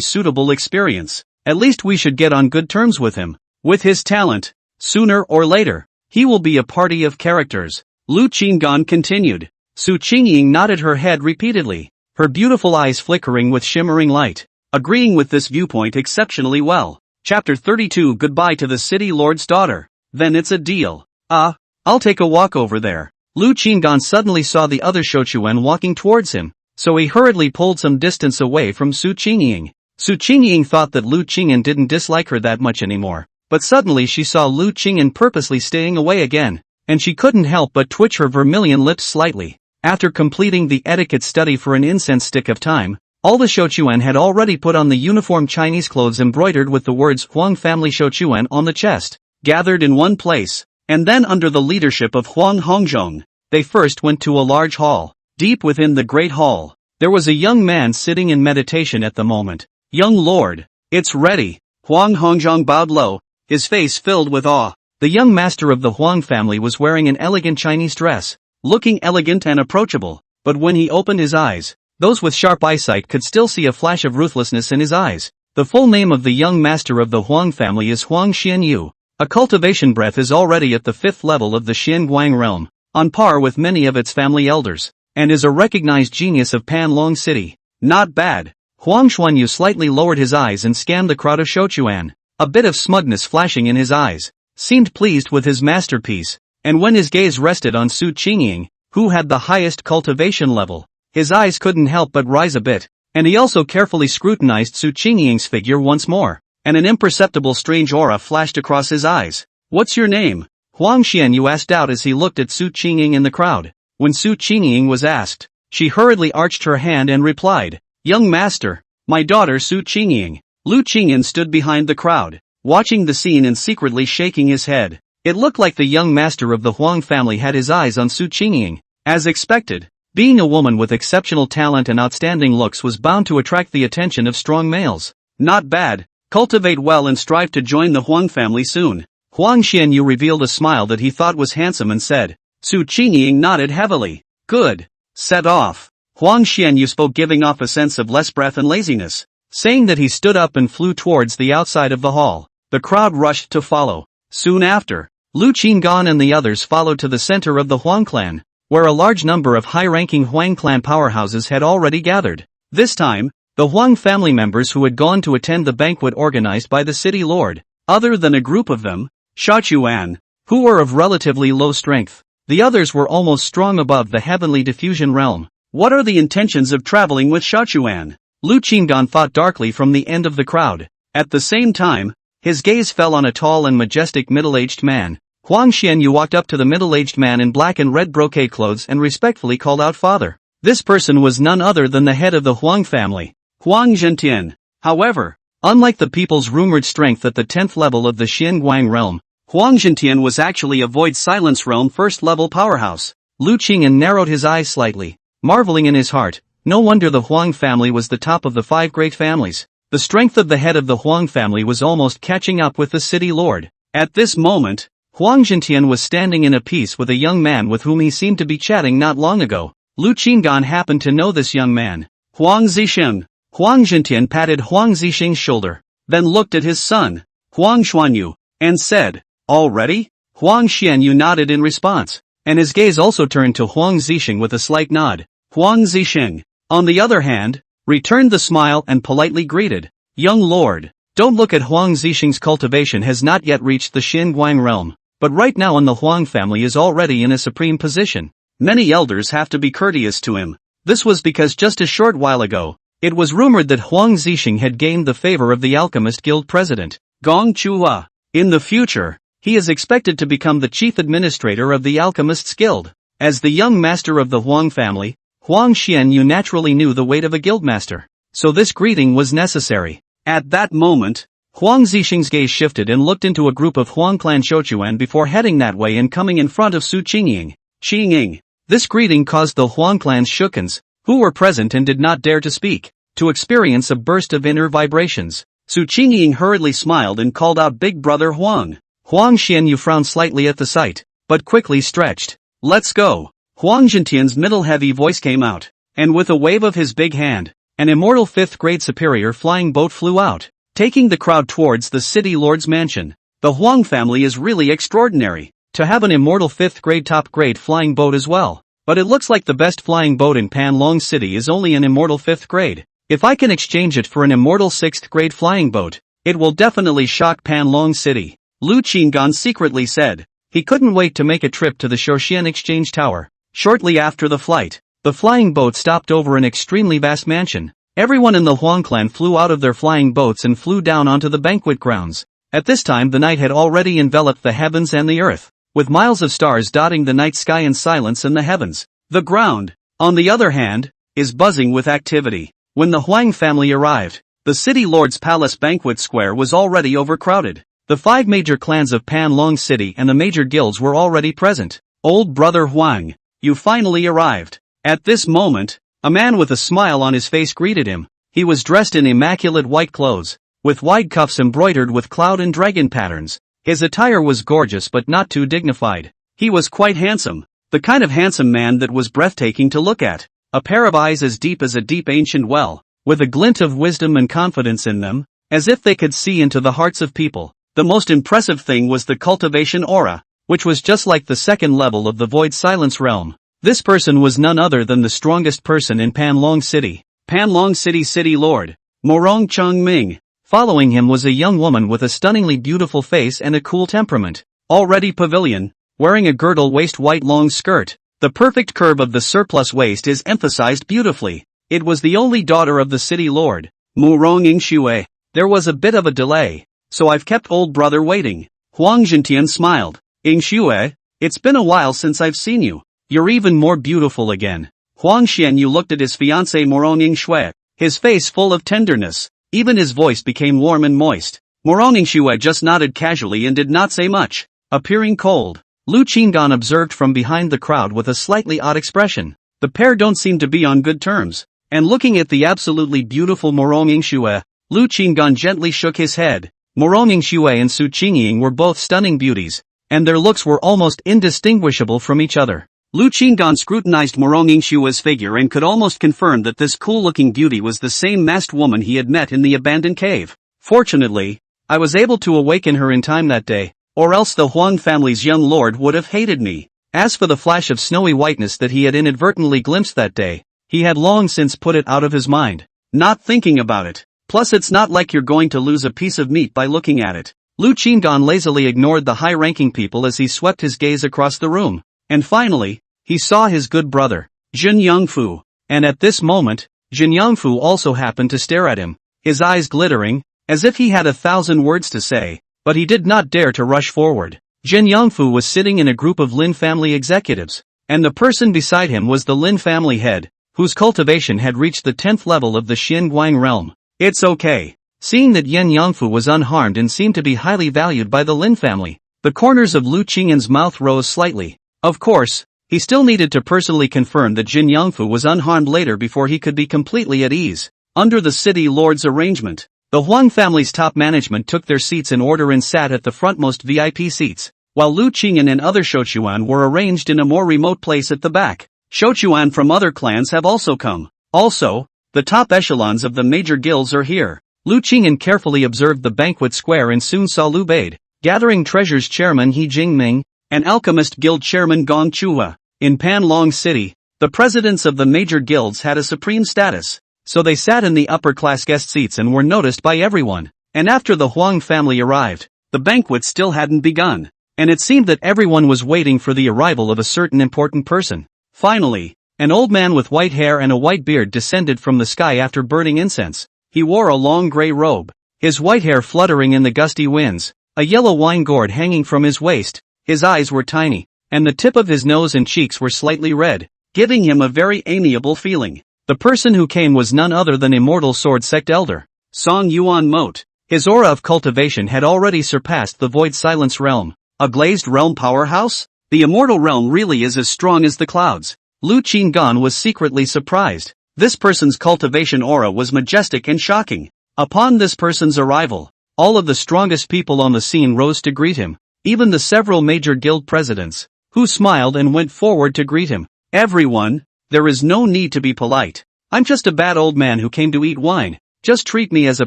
suitable experience, at least we should get on good terms with him. With his talent, sooner or later, he will be a party of characters. Lu Qinggan continued. Su Qingying nodded her head repeatedly, her beautiful eyes flickering with shimmering light, agreeing with this viewpoint exceptionally well. Chapter 32 Goodbye to the City Lord's Daughter. Then it's a deal. I'll take a walk over there. Lu Qinggan suddenly saw the other Shochuan walking towards him, so he hurriedly pulled some distance away from Su Qingying. Su Qingying thought that Lu Qingyan didn't dislike her that much anymore, but suddenly she saw Lu Qingyan purposely staying away again, and she couldn't help but twitch her vermilion lips slightly. After completing the etiquette study for an incense stick of time, all the Shochuan had already put on the uniform Chinese clothes embroidered with the words Huang family Shochuan on the chest, gathered in one place, and then under the leadership of Huang Hongzhong, they first went to a large hall. Deep within the great hall, there was a young man sitting in meditation at the moment. Young lord, it's ready. Huang Hongzhong bowed low, his face filled with awe. The young master of the Huang family was wearing an elegant Chinese dress, looking elegant and approachable, but when he opened his eyes, those with sharp eyesight could still see a flash of ruthlessness in his eyes. The full name of the young master of the Huang family is Huang Xianyu. A cultivation breath is already at the 5th level of the Xianguang realm, on par with many of its family elders, and is a recognized genius of Panlong City. Not bad. Huang Xuanyu slightly lowered his eyes and scanned the crowd of Shouchuan. A bit of smugness flashing in his eyes. Seemed pleased with his masterpiece. And when his gaze rested on Su Qingying, who had the highest cultivation level, his eyes couldn't help but rise a bit. And he also carefully scrutinized Su Qingying's figure once more. And an imperceptible strange aura flashed across his eyes. "What's your name?" Huang Xianyu asked out as he looked at Su Qingying in the crowd. When Su Qingying was asked, she hurriedly arched her hand and replied, "Young master, my daughter Su Qingying." Lu Qingyan stood behind the crowd, watching the scene and secretly shaking his head. It looked like the young master of the Huang family had his eyes on Su Qingying. As expected, being a woman with exceptional talent and outstanding looks was bound to attract the attention of strong males. Not bad. Cultivate well and strive to join the Huang family soon. Huang Xianyu revealed a smile that he thought was handsome and said. Su Qingying nodded heavily. Good. Set off. Huang Xianyu spoke, giving off a sense of less breath and laziness. Saying that, he stood up and flew towards the outside of the hall. The crowd rushed to follow. Soon after, Lu Qinggan and the others followed to the center of the Huang clan, where a large number of high-ranking Huang clan powerhouses had already gathered. This time, the Huang family members who had gone to attend the banquet organized by the city lord, other than a group of them, Shachuan, who were of relatively low strength. The others were almost strong above the heavenly diffusion realm. What are the intentions of traveling with Shachuan? Lu Qinggan thought darkly from the end of the crowd. At the same time, his gaze fell on a tall and majestic middle-aged man. Huang Xianyu walked up to the middle-aged man in black and red brocade clothes and respectfully called out father. This person was none other than the head of the Huang family, Huang Zhentian. However, unlike the people's rumored strength at the 10th level of the Xinguang realm, Huang Zhentian was actually a void silence realm first-level powerhouse. Lu Qingyan narrowed his eyes slightly, marveling in his heart. No wonder the Huang family was the top of the 5 great families. The strength of the head of the Huang family was almost catching up with the city lord. At this moment, Huang Zhentian was standing in a peace with a young man with whom he seemed to be chatting not long ago. Lu Qinggan happened to know this young man. Huang Zixing. Huang Zhentian patted Huang Zixing's shoulder, then looked at his son, Huang Xuanyu, and said, "Already?" Huang Xianyu nodded in response, and his gaze also turned to Huang Zixing with a slight nod. Huang Zixing, on the other hand, returned the smile and politely greeted, "Young lord, don't look at Huang Zixing's cultivation has not yet reached the Xinguang realm, but right now in the Huang family is already in a supreme position. Many elders have to be courteous to him." This was because just a short while ago, it was rumored that Huang Zixing had gained the favor of the Alchemist Guild president, Gong Chua. In the future, he is expected to become the chief administrator of the Alchemists Guild. As the young master of the Huang family, Huang Xianyu naturally knew the weight of a guildmaster, so this greeting was necessary. At that moment, Huang Zixing's gaze shifted and looked into a group of Huang clan Shouchuan before heading that way and coming in front of Su Qingying. Qingying. This greeting caused the Huang clan's Shukans, who were present and did not dare to speak, to experience a burst of inner vibrations. Su Qingying hurriedly smiled and called out Big Brother Huang. Huang Xianyu frowned slightly at the sight, but quickly stretched. "Let's go." Huang Zhentian's middle-heavy voice came out, and with a wave of his big hand, an immortal 5th-grade superior flying boat flew out, taking the crowd towards the city lord's mansion. The Huang family is really extraordinary, to have an immortal 5th-grade top-grade flying boat as well. But it looks like the best flying boat in Panlong City is only an immortal 5th grade. If I can exchange it for an immortal 6th grade flying boat, it will definitely shock Panlong City, Lu Qinggan secretly said. He couldn't wait to make a trip to the Shoshian Exchange Tower. Shortly after the flight, the flying boat stopped over an extremely vast mansion. Everyone in the Huang clan flew out of their flying boats and flew down onto the banquet grounds. At this time the night had already enveloped the heavens and the earth, with miles of stars dotting the night sky and silence in the heavens. The ground, on the other hand, is buzzing with activity. When the Huang family arrived, the city lord's palace banquet square was already overcrowded. The 5 major clans of Panlong City and the major guilds were already present. "Old brother Huang, you finally arrived." At this moment, a man with a smile on his face greeted him. He was dressed in immaculate white clothes, with wide cuffs embroidered with cloud and dragon patterns. His attire was gorgeous but not too dignified. He was quite handsome, the kind of handsome man that was breathtaking to look at. A pair of eyes as deep as a deep ancient well, with a glint of wisdom and confidence in them, as if they could see into the hearts of people. The most impressive thing was the cultivation aura, which was just like the 2nd level of the void silence realm. This person was none other than the strongest person in Panlong City. Panlong City Lord, Morong Chung Ming. Following him was a young woman with a stunningly beautiful face and a cool temperament. Already pavilion, wearing a girdle waist white long skirt. The perfect curve of the surplus waist is emphasized beautifully. It was the only daughter of the city lord, Morong Ingxue. There was a bit of a delay, so I've kept old brother waiting. Huang Zhentian smiled. Ingxue, it's been a while since I've seen you. You're even more beautiful again. Huang Xianyu looked at his fiancée Morong Ingxue, his face full of tenderness. Even his voice became warm and moist. Morong Ingxue just nodded casually and did not say much. Appearing cold, Lu Qinggan observed from behind the crowd with a slightly odd expression. The pair don't seem to be on good terms. And looking at the absolutely beautiful Morong Ingxue, Lu Qinggan gently shook his head. Morong Ingxue and Su Qingying were both stunning beauties, and their looks were almost indistinguishable from each other. Lu Qinggan scrutinized Morong Ingxue's figure and could almost confirm that this cool-looking beauty was the same masked woman he had met in the abandoned cave. Fortunately, I was able to awaken her in time that day, or else the Huang family's young lord would have hated me. As for the flash of snowy whiteness that he had inadvertently glimpsed that day, he had long since put it out of his mind. Not thinking about it. Plus it's not like you're going to lose a piece of meat by looking at it. Lu Qinggan lazily ignored the high-ranking people as he swept his gaze across the room. And finally, he saw his good brother, Jin Yangfu. And at this moment, Jin Yangfu also happened to stare at him, his eyes glittering, as if he had 1,000 words to say, but he did not dare to rush forward. Jin Yangfu was sitting in a group of Lin family executives, and the person beside him was the Lin family head, whose cultivation had reached the 10th level of the Xin Guang realm. It's okay. Seeing that Yen Yangfu was unharmed and seemed to be highly valued by the Lin family, the corners of Lu Qingyan's mouth rose slightly. Of course, he still needed to personally confirm that Jin Yangfu was unharmed later before he could be completely at ease. Under the city lord's arrangement, the Huang family's top management took their seats in order and sat at the frontmost VIP seats, while Lu Qingyan and other Shouchuan were arranged in a more remote place at the back. Shouchuan from other clans have also come. Also, the top echelons of the major guilds are here. Lu Qingyan carefully observed the banquet square and soon saw Liu Bade, Gathering Treasures chairman He Jingming, and Alchemist Guild chairman Gong Chua. In Panlong City, the presidents of the major guilds had a supreme status, so they sat in the upper-class guest seats and were noticed by everyone. And after the Huang family arrived, the banquet still hadn't begun, and it seemed that everyone was waiting for the arrival of a certain important person. Finally, an old man with white hair and a white beard descended from the sky after burning incense. He wore a long gray robe, his white hair fluttering in the gusty winds, a yellow wine gourd hanging from his waist. His eyes were tiny, and the tip of his nose and cheeks were slightly red, giving him a very amiable feeling. The person who came was none other than Immortal Sword Sect Elder, Song Yuan Moat. His aura of cultivation had already surpassed the Void Silence realm. A glazed realm powerhouse? The immortal realm really is as strong as the clouds. Lu Qinggan was secretly surprised. This person's cultivation aura was majestic and shocking. Upon this person's arrival, all of the strongest people on the scene rose to greet him, even the several major guild presidents, who smiled and went forward to greet him. Everyone, there is no need to be polite. I'm just a bad old man who came to eat wine. Just treat me as a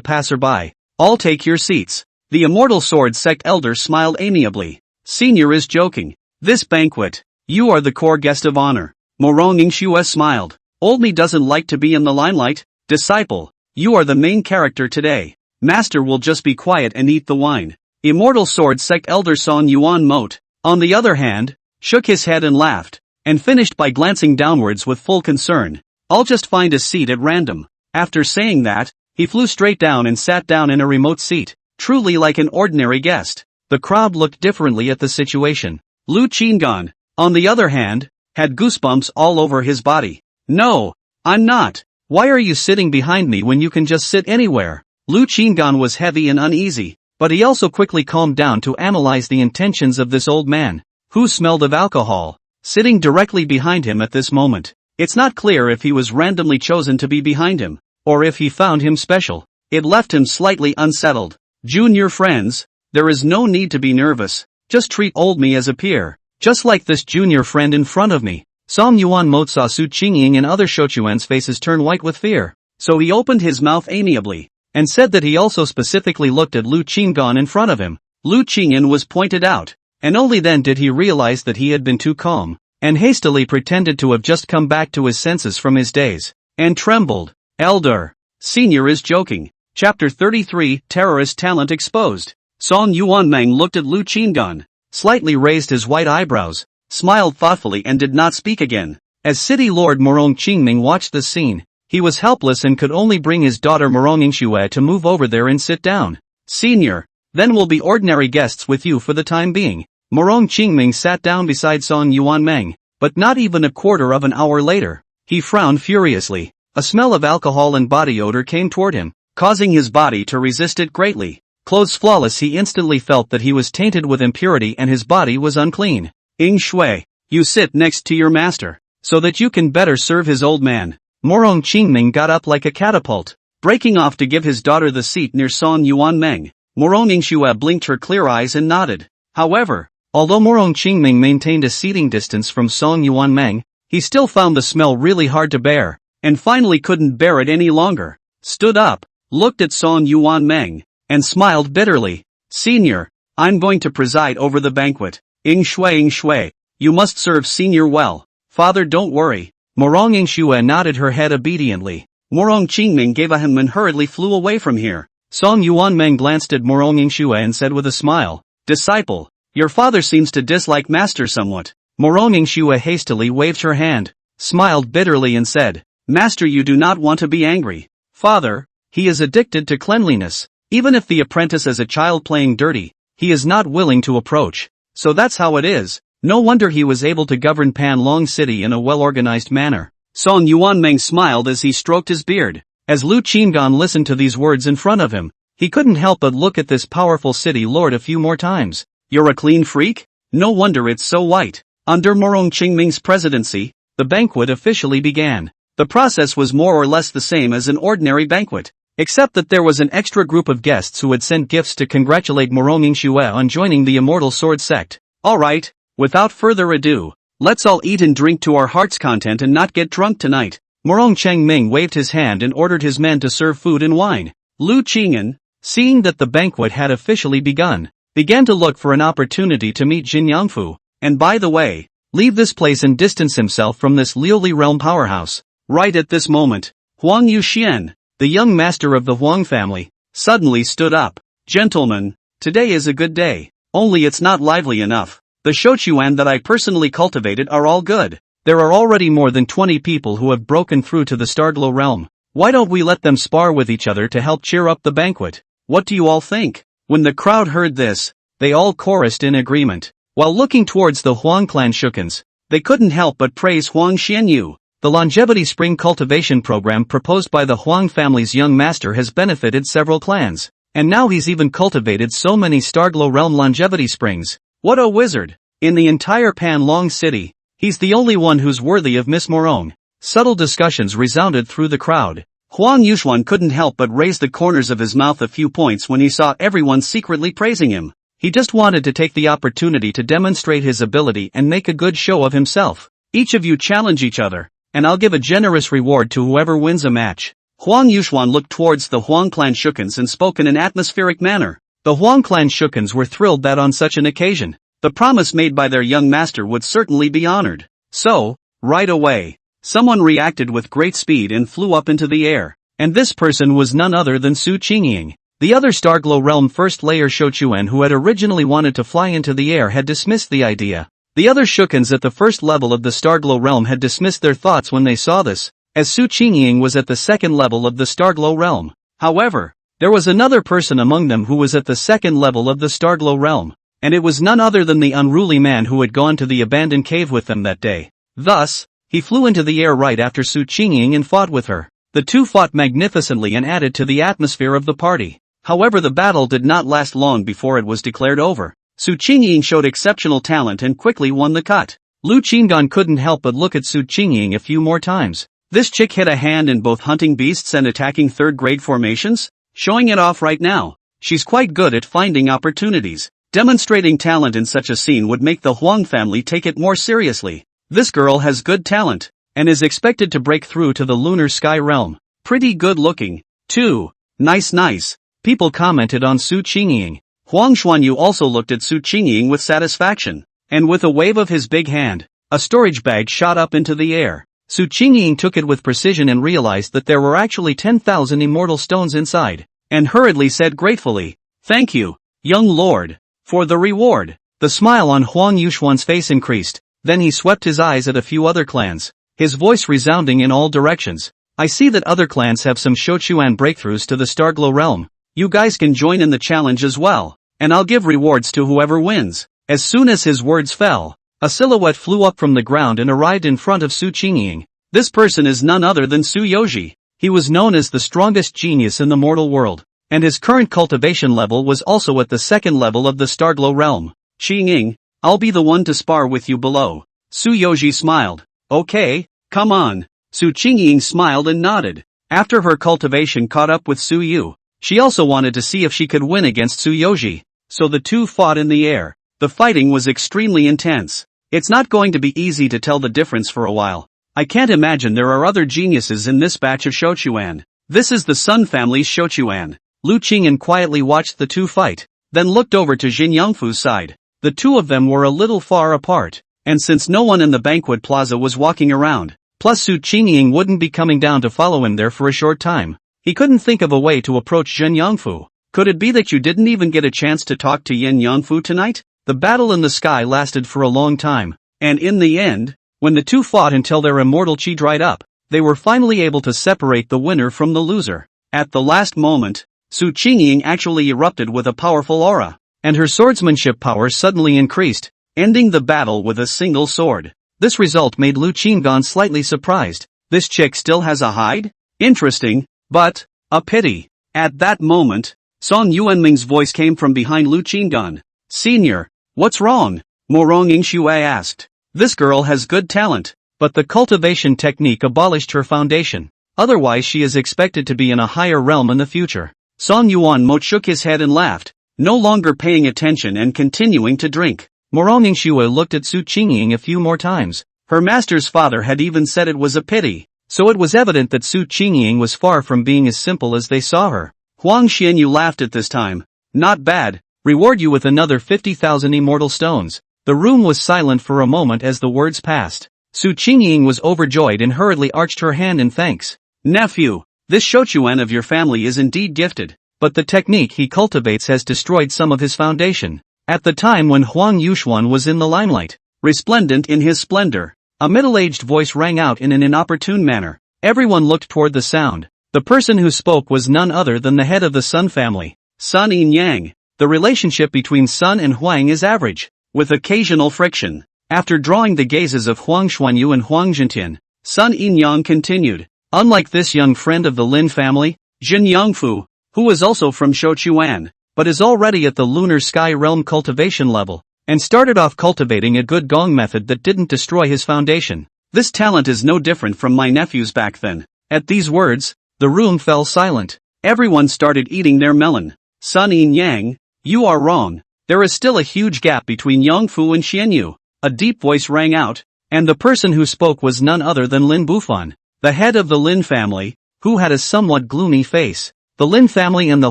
passerby. All take your seats. The Immortal Sword Sect Elder smiled amiably. Senior is joking. This banquet, you are the core guest of honor. Morong Ingxue smiled. Old me doesn't like to be in the limelight. Disciple, you are the main character today. Master will just be quiet and eat the wine. Immortal Sword Sect Elder Song Yuan Moat, on the other hand, shook his head and laughed, and finished by glancing downwards with full concern. I'll just find a seat at random. After saying that, he flew straight down and sat down in a remote seat, truly like an ordinary guest. The crowd looked differently at the situation. Lu Qinggan, on the other hand, had goosebumps all over his body. No, I'm not. Why are you sitting behind me when you can just sit anywhere? Lu Qinggan was heavy and uneasy, but he also quickly calmed down to analyze the intentions of this old man, who smelled of alcohol, sitting directly behind him at this moment. It's not clear if he was randomly chosen to be behind him, or if he found him special. It left him slightly unsettled. Junior friends, there is no need to be nervous. Just treat old me as a peer, just like this junior friend in front of me. Song Yuan Moat saw Su Qingying and other Shouchuan's faces turn white with fear, so he opened his mouth amiably, and said that he also specifically looked at Lu Qinggan in front of him. Lu Qingyan was pointed out, and only then did he realize that he had been too calm, and hastily pretended to have just come back to his senses from his daze, and trembled. Elder. Senior is joking. Chapter 33, Terrorist Talent Exposed. Song Yuanmeng looked at Lu Qingan, slightly raised his white eyebrows, smiled thoughtfully and did not speak again. As City Lord Morong Qingming watched the scene, he was helpless and could only bring his daughter Morong Yingxue to move over there and sit down. Senior, then we'll be ordinary guests with you for the time being. Morong Qingming sat down beside Song Yuanmeng, but not even a quarter of an hour later, he frowned furiously. A smell of alcohol and body odor came toward him, causing his body to resist it greatly. Clothes flawless, he instantly felt that he was tainted with impurity and his body was unclean. Ying Shui, you sit next to your master, so that you can better serve his old man. Morong Qingming got up like a catapult, breaking off to give his daughter the seat near Song Yuanmeng. Morong Yingxue blinked her clear eyes and nodded. However, although Morong Qingming maintained a seating distance from Song Yuanmeng, he still found the smell really hard to bear, and finally couldn't bear it any longer. Stood up, looked at Song Yuanmeng, and smiled bitterly. Senior, I'm going to preside over the banquet. Ying Shui, you must serve Senior well. Father, don't worry. Morong Yingxue nodded her head obediently. Morong Qingming gave a hem and hurriedly flew away from here. Song Yuanmeng glanced at Morong Yingxue and said with a smile, Disciple, your father seems to dislike Master somewhat. Morong Yingxue hastily waved her hand, smiled bitterly and said, Master, you do not want to be angry. Father, he is addicted to cleanliness. Even if the apprentice is a child playing dirty, he is not willing to approach. So that's how it is. No wonder he was able to govern Panlong City in a well-organized manner. Song Yuanmeng smiled as he stroked his beard. As Lu Qingan listened to these words in front of him, he couldn't help but look at this powerful city lord a few more times. You're a clean freak? No wonder it's so white. Under Morong Qingming's presidency, the banquet officially began. The process was more or less the same as an ordinary banquet, except that there was an extra group of guests who had sent gifts to congratulate Morong Yingxue on joining the Immortal Sword sect. Alright, without further ado, let's all eat and drink to our heart's content and not get drunk tonight. Morong Qingming waved his hand and ordered his men to serve food and wine. Lu Qingan, seeing that the banquet had officially begun, began to look for an opportunity to meet Jin Yangfu, and by the way, leave this place and distance himself from this Liuli realm powerhouse. Right at this moment, Huang Yuxian, the young master of the Huang family, suddenly stood up. Gentlemen, today is a good day, only it's not lively enough. The Shochuan that I personally cultivated are all good. There are already more than 20 people who have broken through to the Starglow realm. Why don't we let them spar with each other to help cheer up the banquet? What do you all think? When the crowd heard this, they all chorused in agreement. While looking towards the Huang clan Shukans, they couldn't help but praise Huang Xianyu. The longevity spring cultivation program proposed by the Huang family's young master has benefited several clans, and now he's even cultivated so many Starglow realm longevity springs. What a wizard! In the entire Panlong city, he's the only one who's worthy of Miss Morong. Subtle discussions resounded through the crowd. Huang Yuxuan couldn't help but raise the corners of his mouth a few points when he saw everyone secretly praising him. He just wanted to take the opportunity to demonstrate his ability and make a good show of himself. Each of you challenge each other, and I'll give a generous reward to whoever wins a match. Huang Yuxuan looked towards the Huang clan Shukans and spoke in an atmospheric manner. The Huang clan Shukans were thrilled that on such an occasion, the promise made by their young master would certainly be honored. So, right away, someone reacted with great speed and flew up into the air, and this person was none other than Su Qingying. The other Starglow realm first layer Shochuan who had originally wanted to fly into the air had dismissed the idea. The other Shukans at the first level of the Starglow realm had dismissed their thoughts when they saw this, as Su Qingying was at the second level of the Starglow realm. However, there was another person among them who was at the second level of the Starglow realm, and it was none other than the unruly man who had gone to the abandoned cave with them that day. Thus, he flew into the air right after Su Qingying and fought with her. The two fought magnificently and added to the atmosphere of the party. However, the battle did not last long before it was declared over. Su Qingying showed exceptional talent and quickly won the cut. Lu Qingan couldn't help but look at Su Qingying a few more times. This chick had a hand in both hunting beasts and attacking third-grade formations, showing it off right now. She's quite good at finding opportunities. Demonstrating talent in such a scene would make the Huang family take it more seriously. This girl has good talent, and is expected to break through to the lunar sky realm. Pretty good looking, too. Nice. People commented on Su Qingying. Huang Xuanyu also looked at Su Qingying with satisfaction, and with a wave of his big hand, a storage bag shot up into the air. Su Qingying took it with precision and realized that there were actually 10,000 immortal stones inside, and hurriedly said gratefully, "Thank you, young lord, for the reward." The smile on Huang Yuxuan's face increased, then he swept his eyes at a few other clans, his voice resounding in all directions. "I see that other clans have some Shochuan breakthroughs to the Starglow realm. You guys can join in the challenge as well, and I'll give rewards to whoever wins." As soon as his words fell, a silhouette flew up from the ground and arrived in front of Su Qingying. This person is none other than Su Yoji. He was known as the strongest genius in the mortal world, and his current cultivation level was also at the second level of the Starglow realm. "Qingying, I'll be the one to spar with you below." Su Yoji smiled. "Okay, come on." Su Qingying smiled and nodded. After her cultivation caught up with Su Yu, she also wanted to see if she could win against Su Yoji, so the two fought in the air. The fighting was extremely intense. It's not going to be easy to tell the difference for a while. I can't imagine there are other geniuses in this batch of Shochuan. This is the Sun family's Shochuan. Lu Qingyan quietly watched the two fight, then looked over to Jin Yangfu's side. The two of them were a little far apart, and since no one in the banquet plaza was walking around, plus Su Qingying wouldn't be coming down to follow him there for a short time, he couldn't think of a way to approach Jin Yangfu. "Could it be that you didn't even get a chance to talk to Yin Yangfu tonight?" The battle in the sky lasted for a long time, and in the end, when the two fought until their immortal chi dried up, they were finally able to separate the winner from the loser. At the last moment, Su Qingying actually erupted with a powerful aura, and her swordsmanship power suddenly increased, ending the battle with a single sword. This result made Lu Qinggan slightly surprised. This chick still has a hide? Interesting, but a pity. At that moment, Song Yuanming's voice came from behind Lu Qinggan. "Senior, what's wrong?" Morong Yingxue asked. "This girl has good talent, but the cultivation technique abolished her foundation. Otherwise she is expected to be in a higher realm in the future." Song Yuanmo shook his head and laughed, no longer paying attention and continuing to drink. Morong Yingxue looked at Su Qingying a few more times. Her master's father had even said it was a pity, so it was evident that Su Qingying was far from being as simple as they saw her. Huang Xianyu laughed at this time. "Not bad. Reward you with another 50,000 immortal stones." The room was silent for a moment as the words passed. Su Qingying was overjoyed and hurriedly arched her hand in thanks. "Nephew, this Shochuan of your family is indeed gifted, but the technique he cultivates has destroyed some of his foundation." At the time when Huang Yuxuan was in the limelight, resplendent in his splendor, a middle-aged voice rang out in an inopportune manner. Everyone looked toward the sound. The person who spoke was none other than the head of the Sun family, Sun Yin Yang. The relationship between Sun and Huang is average, with occasional friction. After drawing the gazes of Huang Xuanyu and Huang Jintian, Sun Yin Yang continued. "Unlike this young friend of the Lin family, Jin Yangfu, who is also from Shochuan, but is already at the lunar sky realm cultivation level, and started off cultivating a good gong method that didn't destroy his foundation. This talent is no different from my nephew's back then." At these words, the room fell silent. Everyone started eating their melon. "Sun Yin Yang, you are wrong. There is still a huge gap between Yangfu and Xianyu." A deep voice rang out, and the person who spoke was none other than Lin Bufan, the head of the Lin family, who had a somewhat gloomy face. The Lin family and the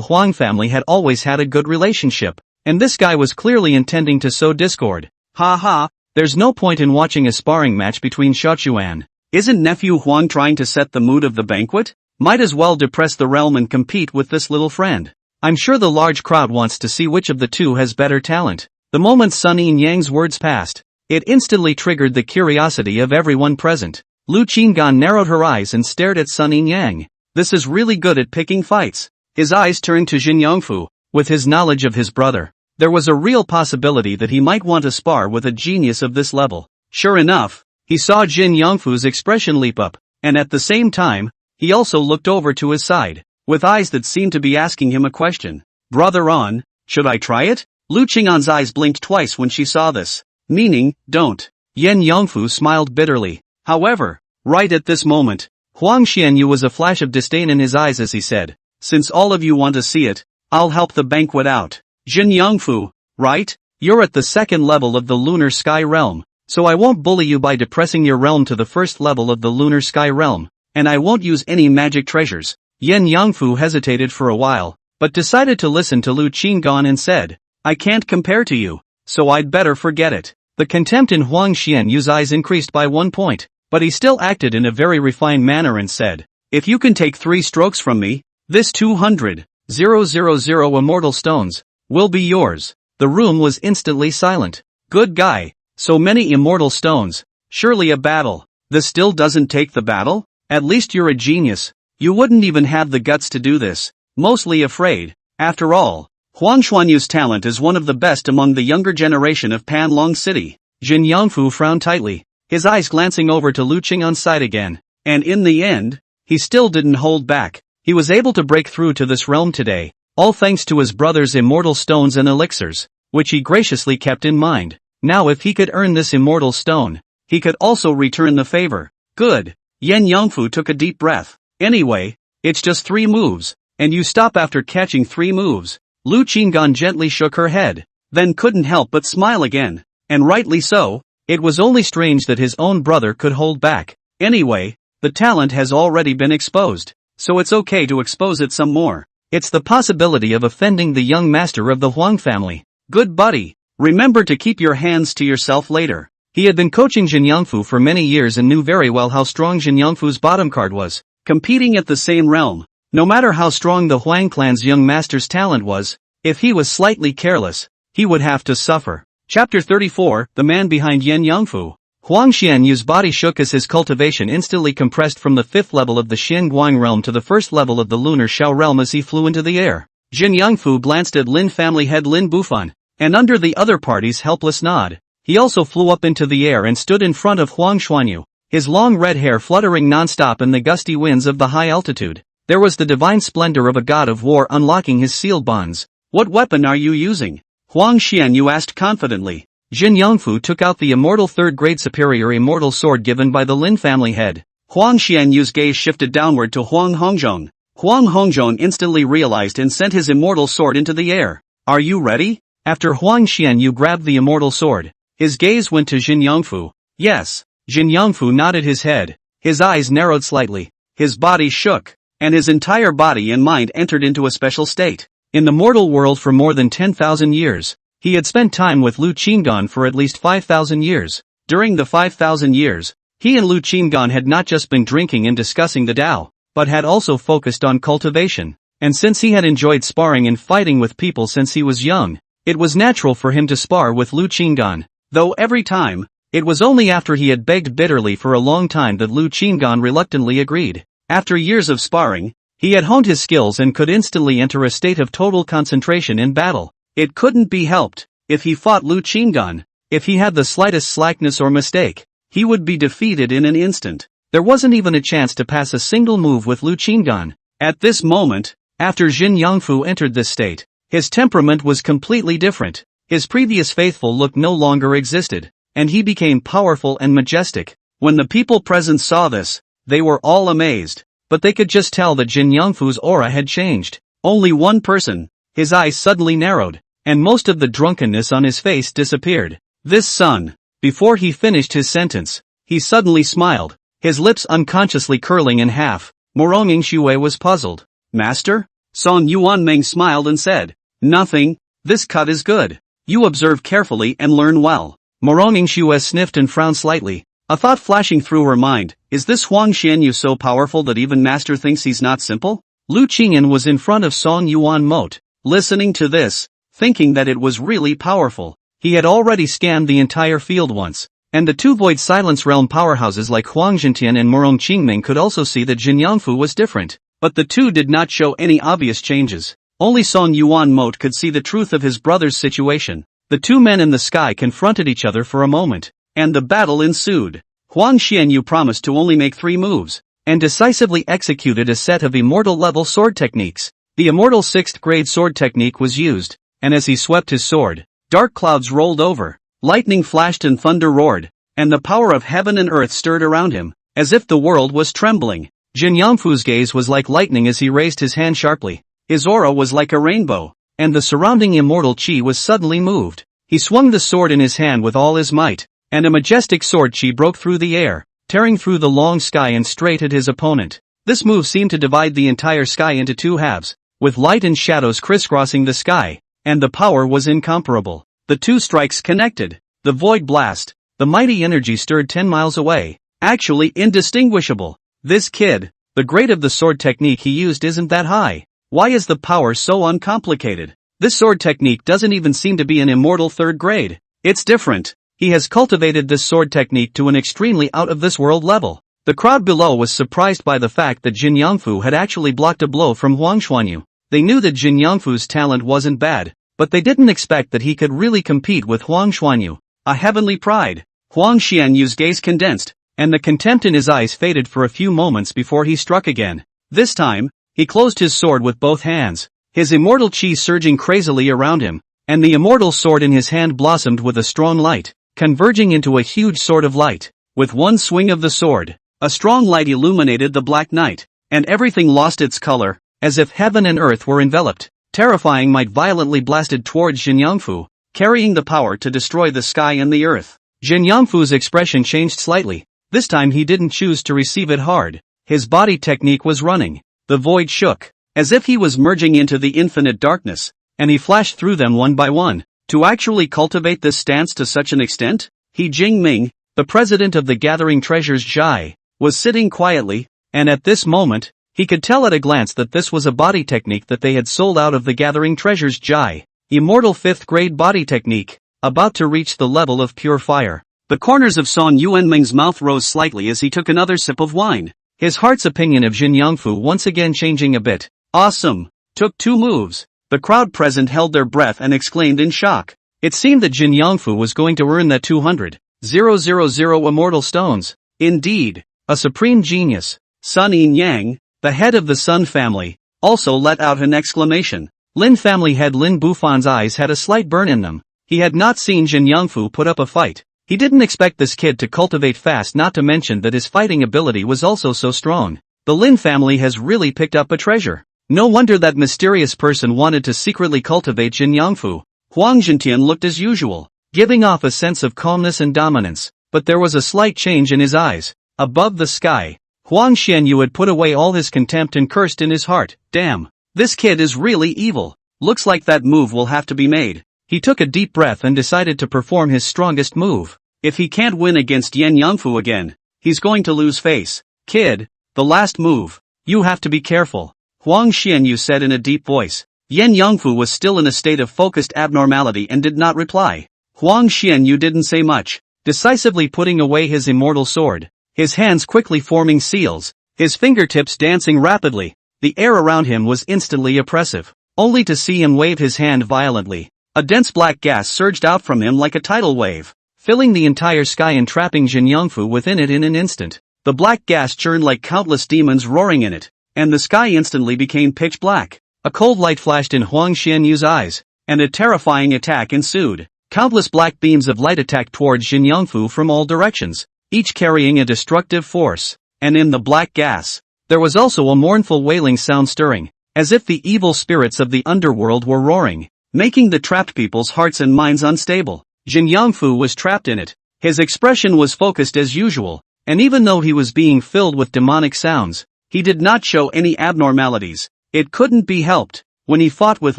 Huang family had always had a good relationship, and this guy was clearly intending to sow discord. "Ha ha, there's no point in watching a sparring match between Shochuan. Isn't nephew Huang trying to set the mood of the banquet? Might as well depress the realm and compete with this little friend. I'm sure the large crowd wants to see which of the two has better talent." The moment Sun Yin Yang's words passed, it instantly triggered the curiosity of everyone present. Lu Qinggan narrowed her eyes and stared at Sun Yin Yang. This is really good at picking fights. His eyes turned to Jin Yangfu. With his knowledge of his brother, there was a real possibility that he might want to spar with a genius of this level. Sure enough, he saw Jin Yangfu's expression leap up, and at the same time, he also looked over to his side, with eyes that seemed to be asking him a question. "Brother On, should I try it?" Lu Qing'an's eyes blinked twice when she saw this, meaning, "Don't." Yin Yangfu smiled bitterly. However, right at this moment, Huang Xianyu was a flash of disdain in his eyes as he said, "Since all of you want to see it, I'll help the banquet out." Jin Yangfu, right? You're at the second level of the lunar sky realm, so I won't bully you by depressing your realm to the first level of the lunar sky realm, and I won't use any magic treasures. Yin Yangfu hesitated for a while, but decided to listen to Lu Qinggan and said, "I can't compare to you, so I'd better forget it." The contempt in Huang Xianyu's eyes increased by 1 point, but he still acted in a very refined manner and said, "If you can take 3 strokes from me, this 200,000 immortal stones will be yours." The room was instantly silent. "Good guy, so many immortal stones, surely a battle. This still doesn't take the battle? At least you're a genius. You wouldn't even have the guts to do this." Mostly afraid. After all, Huang Xuanyu's talent is one of the best among the younger generation of Panlong City. Jin Yangfu frowned tightly, his eyes glancing over to Lu Qing on side again. And in the end, he still didn't hold back. He was able to break through to this realm today, all thanks to his brother's immortal stones and elixirs, which he graciously kept in mind. Now if he could earn this immortal stone, he could also return the favor. Good. Yen Yangfu took a deep breath. Anyway, it's just 3 moves, and you stop after catching 3 moves. Lu Qinggan gently shook her head, then couldn't help but smile again. And rightly so. It was only strange that his own brother could hold back. Anyway, the talent has already been exposed, so it's okay to expose it some more. It's the possibility of offending the young master of the Huang family. Good buddy. Remember to keep your hands to yourself later. He had been coaching Jin Yangfu for many years and knew very well how strong Jin Yangfu's bottom card was. Competing at the same realm, no matter how strong the Huang clan's young master's talent was, if he was slightly careless, he would have to suffer. Chapter 34, The Man Behind Yen Yangfu. Huang Xianyu's body shook as his cultivation instantly compressed from the 5th level of the Xian Guang realm to the 1st level of the lunar Shao realm as he flew into the air. Jin Yangfu glanced at Lin family head Lin Bufan, and under the other party's helpless nod, he also flew up into the air and stood in front of Huang Xuanyu, his long red hair fluttering non-stop in the gusty winds of the high altitude. There was the divine splendor of a god of war unlocking his sealed bonds. "What weapon are you using?" Huang Xianyu asked confidently. Jin Yangfu took out the immortal 3rd grade superior immortal sword given by the Lin family head. Huang Xianyu's gaze shifted downward to Huang Hongzhong. Huang Hongzhong instantly realized and sent his immortal sword into the air. "Are you ready?" After Huang Xianyu grabbed the immortal sword, his gaze went to Jin Yangfu. "Yes." Jin Yangfu nodded his head. His eyes narrowed slightly. His body shook, and his entire body and mind entered into a special state. In the mortal world for more than 10,000 years, he had spent time with Lu Qinggan for at least 5,000 years. During the 5,000 years, he and Lu Qinggan had not just been drinking and discussing the Tao, but had also focused on cultivation. And since he had enjoyed sparring and fighting with people since he was young, it was natural for him to spar with Lu Qinggan. Though every time, it was only after he had begged bitterly for a long time that Lu Qinggan reluctantly agreed. After years of sparring, he had honed his skills and could instantly enter a state of total concentration in battle. It couldn't be helped. If he fought Lu Qinggan, if he had the slightest slackness or mistake, he would be defeated in an instant. There wasn't even a chance to pass a single move with Lu Qinggan. At this moment, after Jin Yangfu entered this state, his temperament was completely different. His previous faithful look no longer existed, and he became powerful and majestic. When the people present saw this, they were all amazed. But they could just tell that Jin Yangfu's aura had changed. Only one person. His eyes suddenly narrowed, and most of the drunkenness on his face disappeared. "This son." Before he finished his sentence, he suddenly smiled, his lips unconsciously curling in half. Moronging Xue was puzzled. "Master?" Song Yuanmeng smiled and said, "Nothing. This cut is good. You observe carefully and learn well." Moronging Xue sniffed and frowned slightly, a thought flashing through her mind. Is this Huang Xianyu so powerful that even Master thinks he's not simple? Lu Qingyan was in front of Song Yuan Moat, listening to this, thinking that it was really powerful. He had already scanned the entire field once, and the 2 Void Silence Realm powerhouses like Huang Jintian and Morong Qingming could also see that Jin Yangfu was different. But the 2 did not show any obvious changes. Only Song Yuan Moat could see the truth of his brother's situation. The 2 men in the sky confronted each other for a moment, and the battle ensued. Huang Xianyu promised to only make 3 moves, and decisively executed a set of immortal-level sword techniques. The immortal 6th grade sword technique was used, and as he swept his sword, dark clouds rolled over, lightning flashed and thunder roared, and the power of heaven and earth stirred around him, as if the world was trembling. Jin Yangfu's gaze was like lightning as he raised his hand sharply. His aura was like a rainbow, and the surrounding immortal chi was suddenly moved. He swung the sword in his hand with all his might, and a majestic sword chi broke through the air, tearing through the long sky and straight at his opponent. This move seemed to divide the entire sky into 2 halves, with light and shadows crisscrossing the sky, and the power was incomparable. The 2 strikes connected. The void blast, the mighty energy stirred 10 miles away. actually indistinguishable. This kid, the grade of the sword technique he used isn't that high. Why is the power so uncomplicated? This sword technique doesn't even seem to be an immortal third grade. It's different. He has cultivated this sword technique to an extremely out-of-this-world level. The crowd below was surprised by the fact that Jin Yongfu had actually blocked a blow from Huang Xuanyu. They knew that Jin Yongfu's talent wasn't bad, but they didn't expect that he could really compete with Huang Xuanyu. A heavenly pride. Huang Xianyu's gaze condensed, and the contempt in his eyes faded for a few moments before he struck again. This time, he closed his sword with both hands, his immortal chi surging crazily around him, and the immortal sword in his hand blossomed with a strong light, converging into a huge sword of light. With one swing of the sword, a strong light illuminated the black night, and everything lost its color, as if heaven and earth were enveloped. Terrifying might violently blasted towards Jin Yongfu, carrying the power to destroy the sky and the earth. Jin Yongfu's expression changed slightly. This time he didn't choose to receive it hard. His body technique was running. The void shook, as if he was merging into the infinite darkness, and he flashed through them one by one. To actually cultivate this stance to such an extent, He Jingming, the president of the Gathering Treasures Zhai, was sitting quietly, and at this moment, he could tell at a glance that this was a body technique that they had sold out of the Gathering Treasures Zhai, immortal 5th grade body technique, about to reach the level of pure fire. The corners of Song Yuanming's mouth rose slightly as he took another sip of wine, his heart's opinion of Jin Yongfu once again changing a bit. Awesome! Took 2 moves. The crowd present held their breath and exclaimed in shock. It seemed that Jin Yongfu was going to earn that 200,000 immortal stones. Indeed, a supreme genius. Sun Yin Yang, the head of the Sun family, also let out an exclamation. Lin family head Lin Bufan's eyes had a slight burn in them. He had not seen Jin Yongfu put up a fight. He didn't expect this kid to cultivate fast, not to mention that his fighting ability was also so strong. The Lin family has really picked up a treasure. No wonder that mysterious person wanted to secretly cultivate Jin Yongfu. Huang Zhentian looked as usual, giving off a sense of calmness and dominance, but there was a slight change in his eyes. Above the sky, Huang Xianyu had put away all his contempt and cursed in his heart. Damn, this kid is really evil. Looks like that move will have to be made. He took a deep breath and decided to perform his strongest move. If he can't win against Yen Yongfu again, he's going to lose face. Kid, the last move. You have to be careful, Huang Xianyu said in a deep voice. Yen Yongfu was still in a state of focused abnormality and did not reply. Huang Xianyu didn't say much, decisively putting away his immortal sword, his hands quickly forming seals, his fingertips dancing rapidly. The air around him was instantly oppressive, only to see him wave his hand violently. A dense black gas surged out from him like a tidal wave, filling the entire sky and trapping Jin Yongfu within it in an instant. The black gas churned like countless demons roaring in it, and the sky instantly became pitch black. A cold light flashed in Huang Xianyu's eyes, and a terrifying attack ensued. Countless black beams of light attacked towards Jin Yongfu from all directions, each carrying a destructive force. And in the black gas, there was also a mournful wailing sound stirring, as if the evil spirits of the underworld were roaring, making the trapped people's hearts and minds unstable. Jin Yongfu was trapped in it. His expression was focused as usual, and even though he was being filled with demonic sounds, he did not show any abnormalities. It couldn't be helped. When he fought with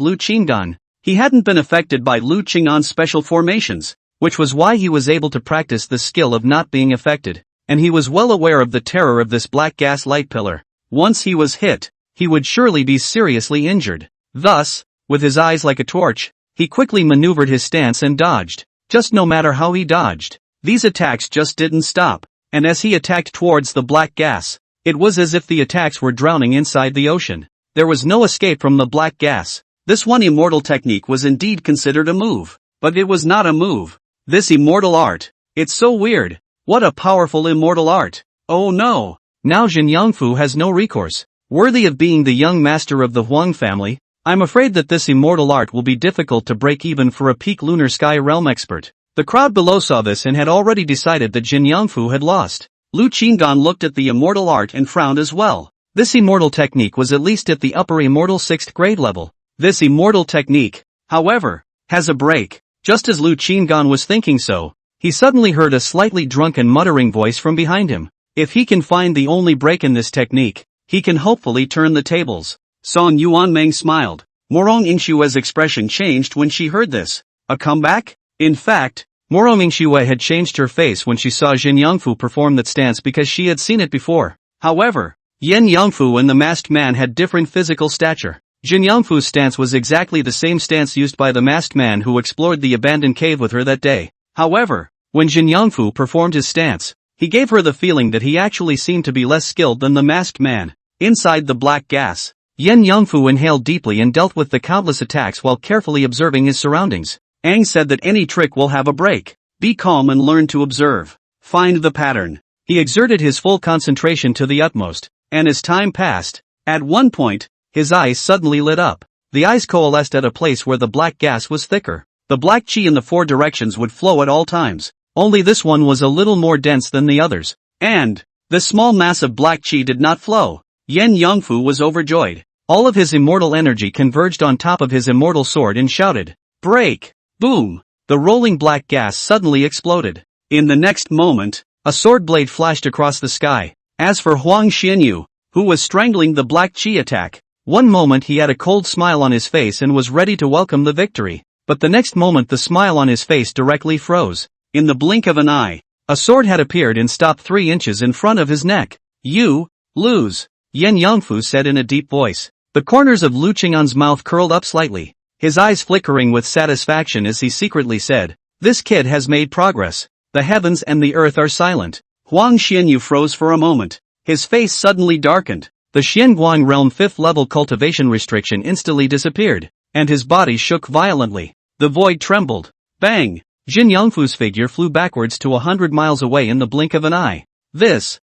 Lu Qingdan, he hadn't been affected by Lu Qing'an's special formations, which was why he was able to practice the skill of not being affected, and he was well aware of the terror of this black gas light pillar. Once he was hit, he would surely be seriously injured. Thus, with his eyes like a torch, he quickly maneuvered his stance and dodged. Just no matter how he dodged, these attacks just didn't stop, and as he attacked towards the black gas, it was as if the attacks were drowning inside the ocean. There was no escape from the black gas. This one immortal technique was indeed considered a move, but it was not a move. This immortal art, it's so weird. What a powerful immortal art. Oh no! Now Jin Yongfu has no recourse. Worthy of being the young master of the Huang family, I'm afraid that this immortal art will be difficult to break even for a peak lunar sky realm expert. The crowd below saw this and had already decided that Jin Yongfu had lost. Lu Qingdan looked at the immortal art and frowned as well. This immortal technique was at least at the upper immortal 6th grade level. This immortal technique, however, has a break. Just as Lu Qingdan was thinking so, he suddenly heard a slightly drunken muttering voice from behind him. If he can find the only break in this technique, he can hopefully turn the tables. Song Yuanmeng smiled. Morong Yingshue's expression changed when she heard this. A comeback? In fact, Mingxue had changed her face when she saw Jin Yongfu perform that stance because she had seen it before. However, Yin Yongfu and the masked man had different physical stature. Jin Yongfu's stance was exactly the same stance used by the masked man who explored the abandoned cave with her that day. However, when Jin Yongfu performed his stance, he gave her the feeling that he actually seemed to be less skilled than the masked man. Inside the black gas, Yin Yongfu inhaled deeply and dealt with the countless attacks while carefully observing his surroundings. Aang said that any trick will have a break. Be calm and learn to observe. Find the pattern. He exerted his full concentration to the utmost, and as time passed, at one point, his eyes suddenly lit up. The eyes coalesced at a place where the black gas was thicker. The black chi in the four directions would flow at all times. Only this one was a little more dense than the others. And this small mass of black chi did not flow. Yin Yongfu was overjoyed. All of his immortal energy converged on top of his immortal sword and shouted, "Break!" Boom! The rolling black gas suddenly exploded. In the next moment, a sword blade flashed across the sky. As for Huang Xianyu, who was strangling the black chi attack, one moment he had a cold smile on his face and was ready to welcome the victory. But the next moment the smile on his face directly froze. In the blink of an eye, a sword had appeared and stopped 3 inches in front of his neck. "You lose," Yin Yongfu said in a deep voice. The corners of Lu Qing'an's mouth curled up slightly, his eyes flickering with satisfaction as he secretly said, "This kid has made progress." The heavens and the earth are silent. Huang Xianyu froze for a moment. His face suddenly darkened. The Xianguang realm 5th level cultivation restriction instantly disappeared, and his body shook violently. The void trembled. Bang! Jin Yongfu's figure flew backwards to 100 miles away in the blink of an eye.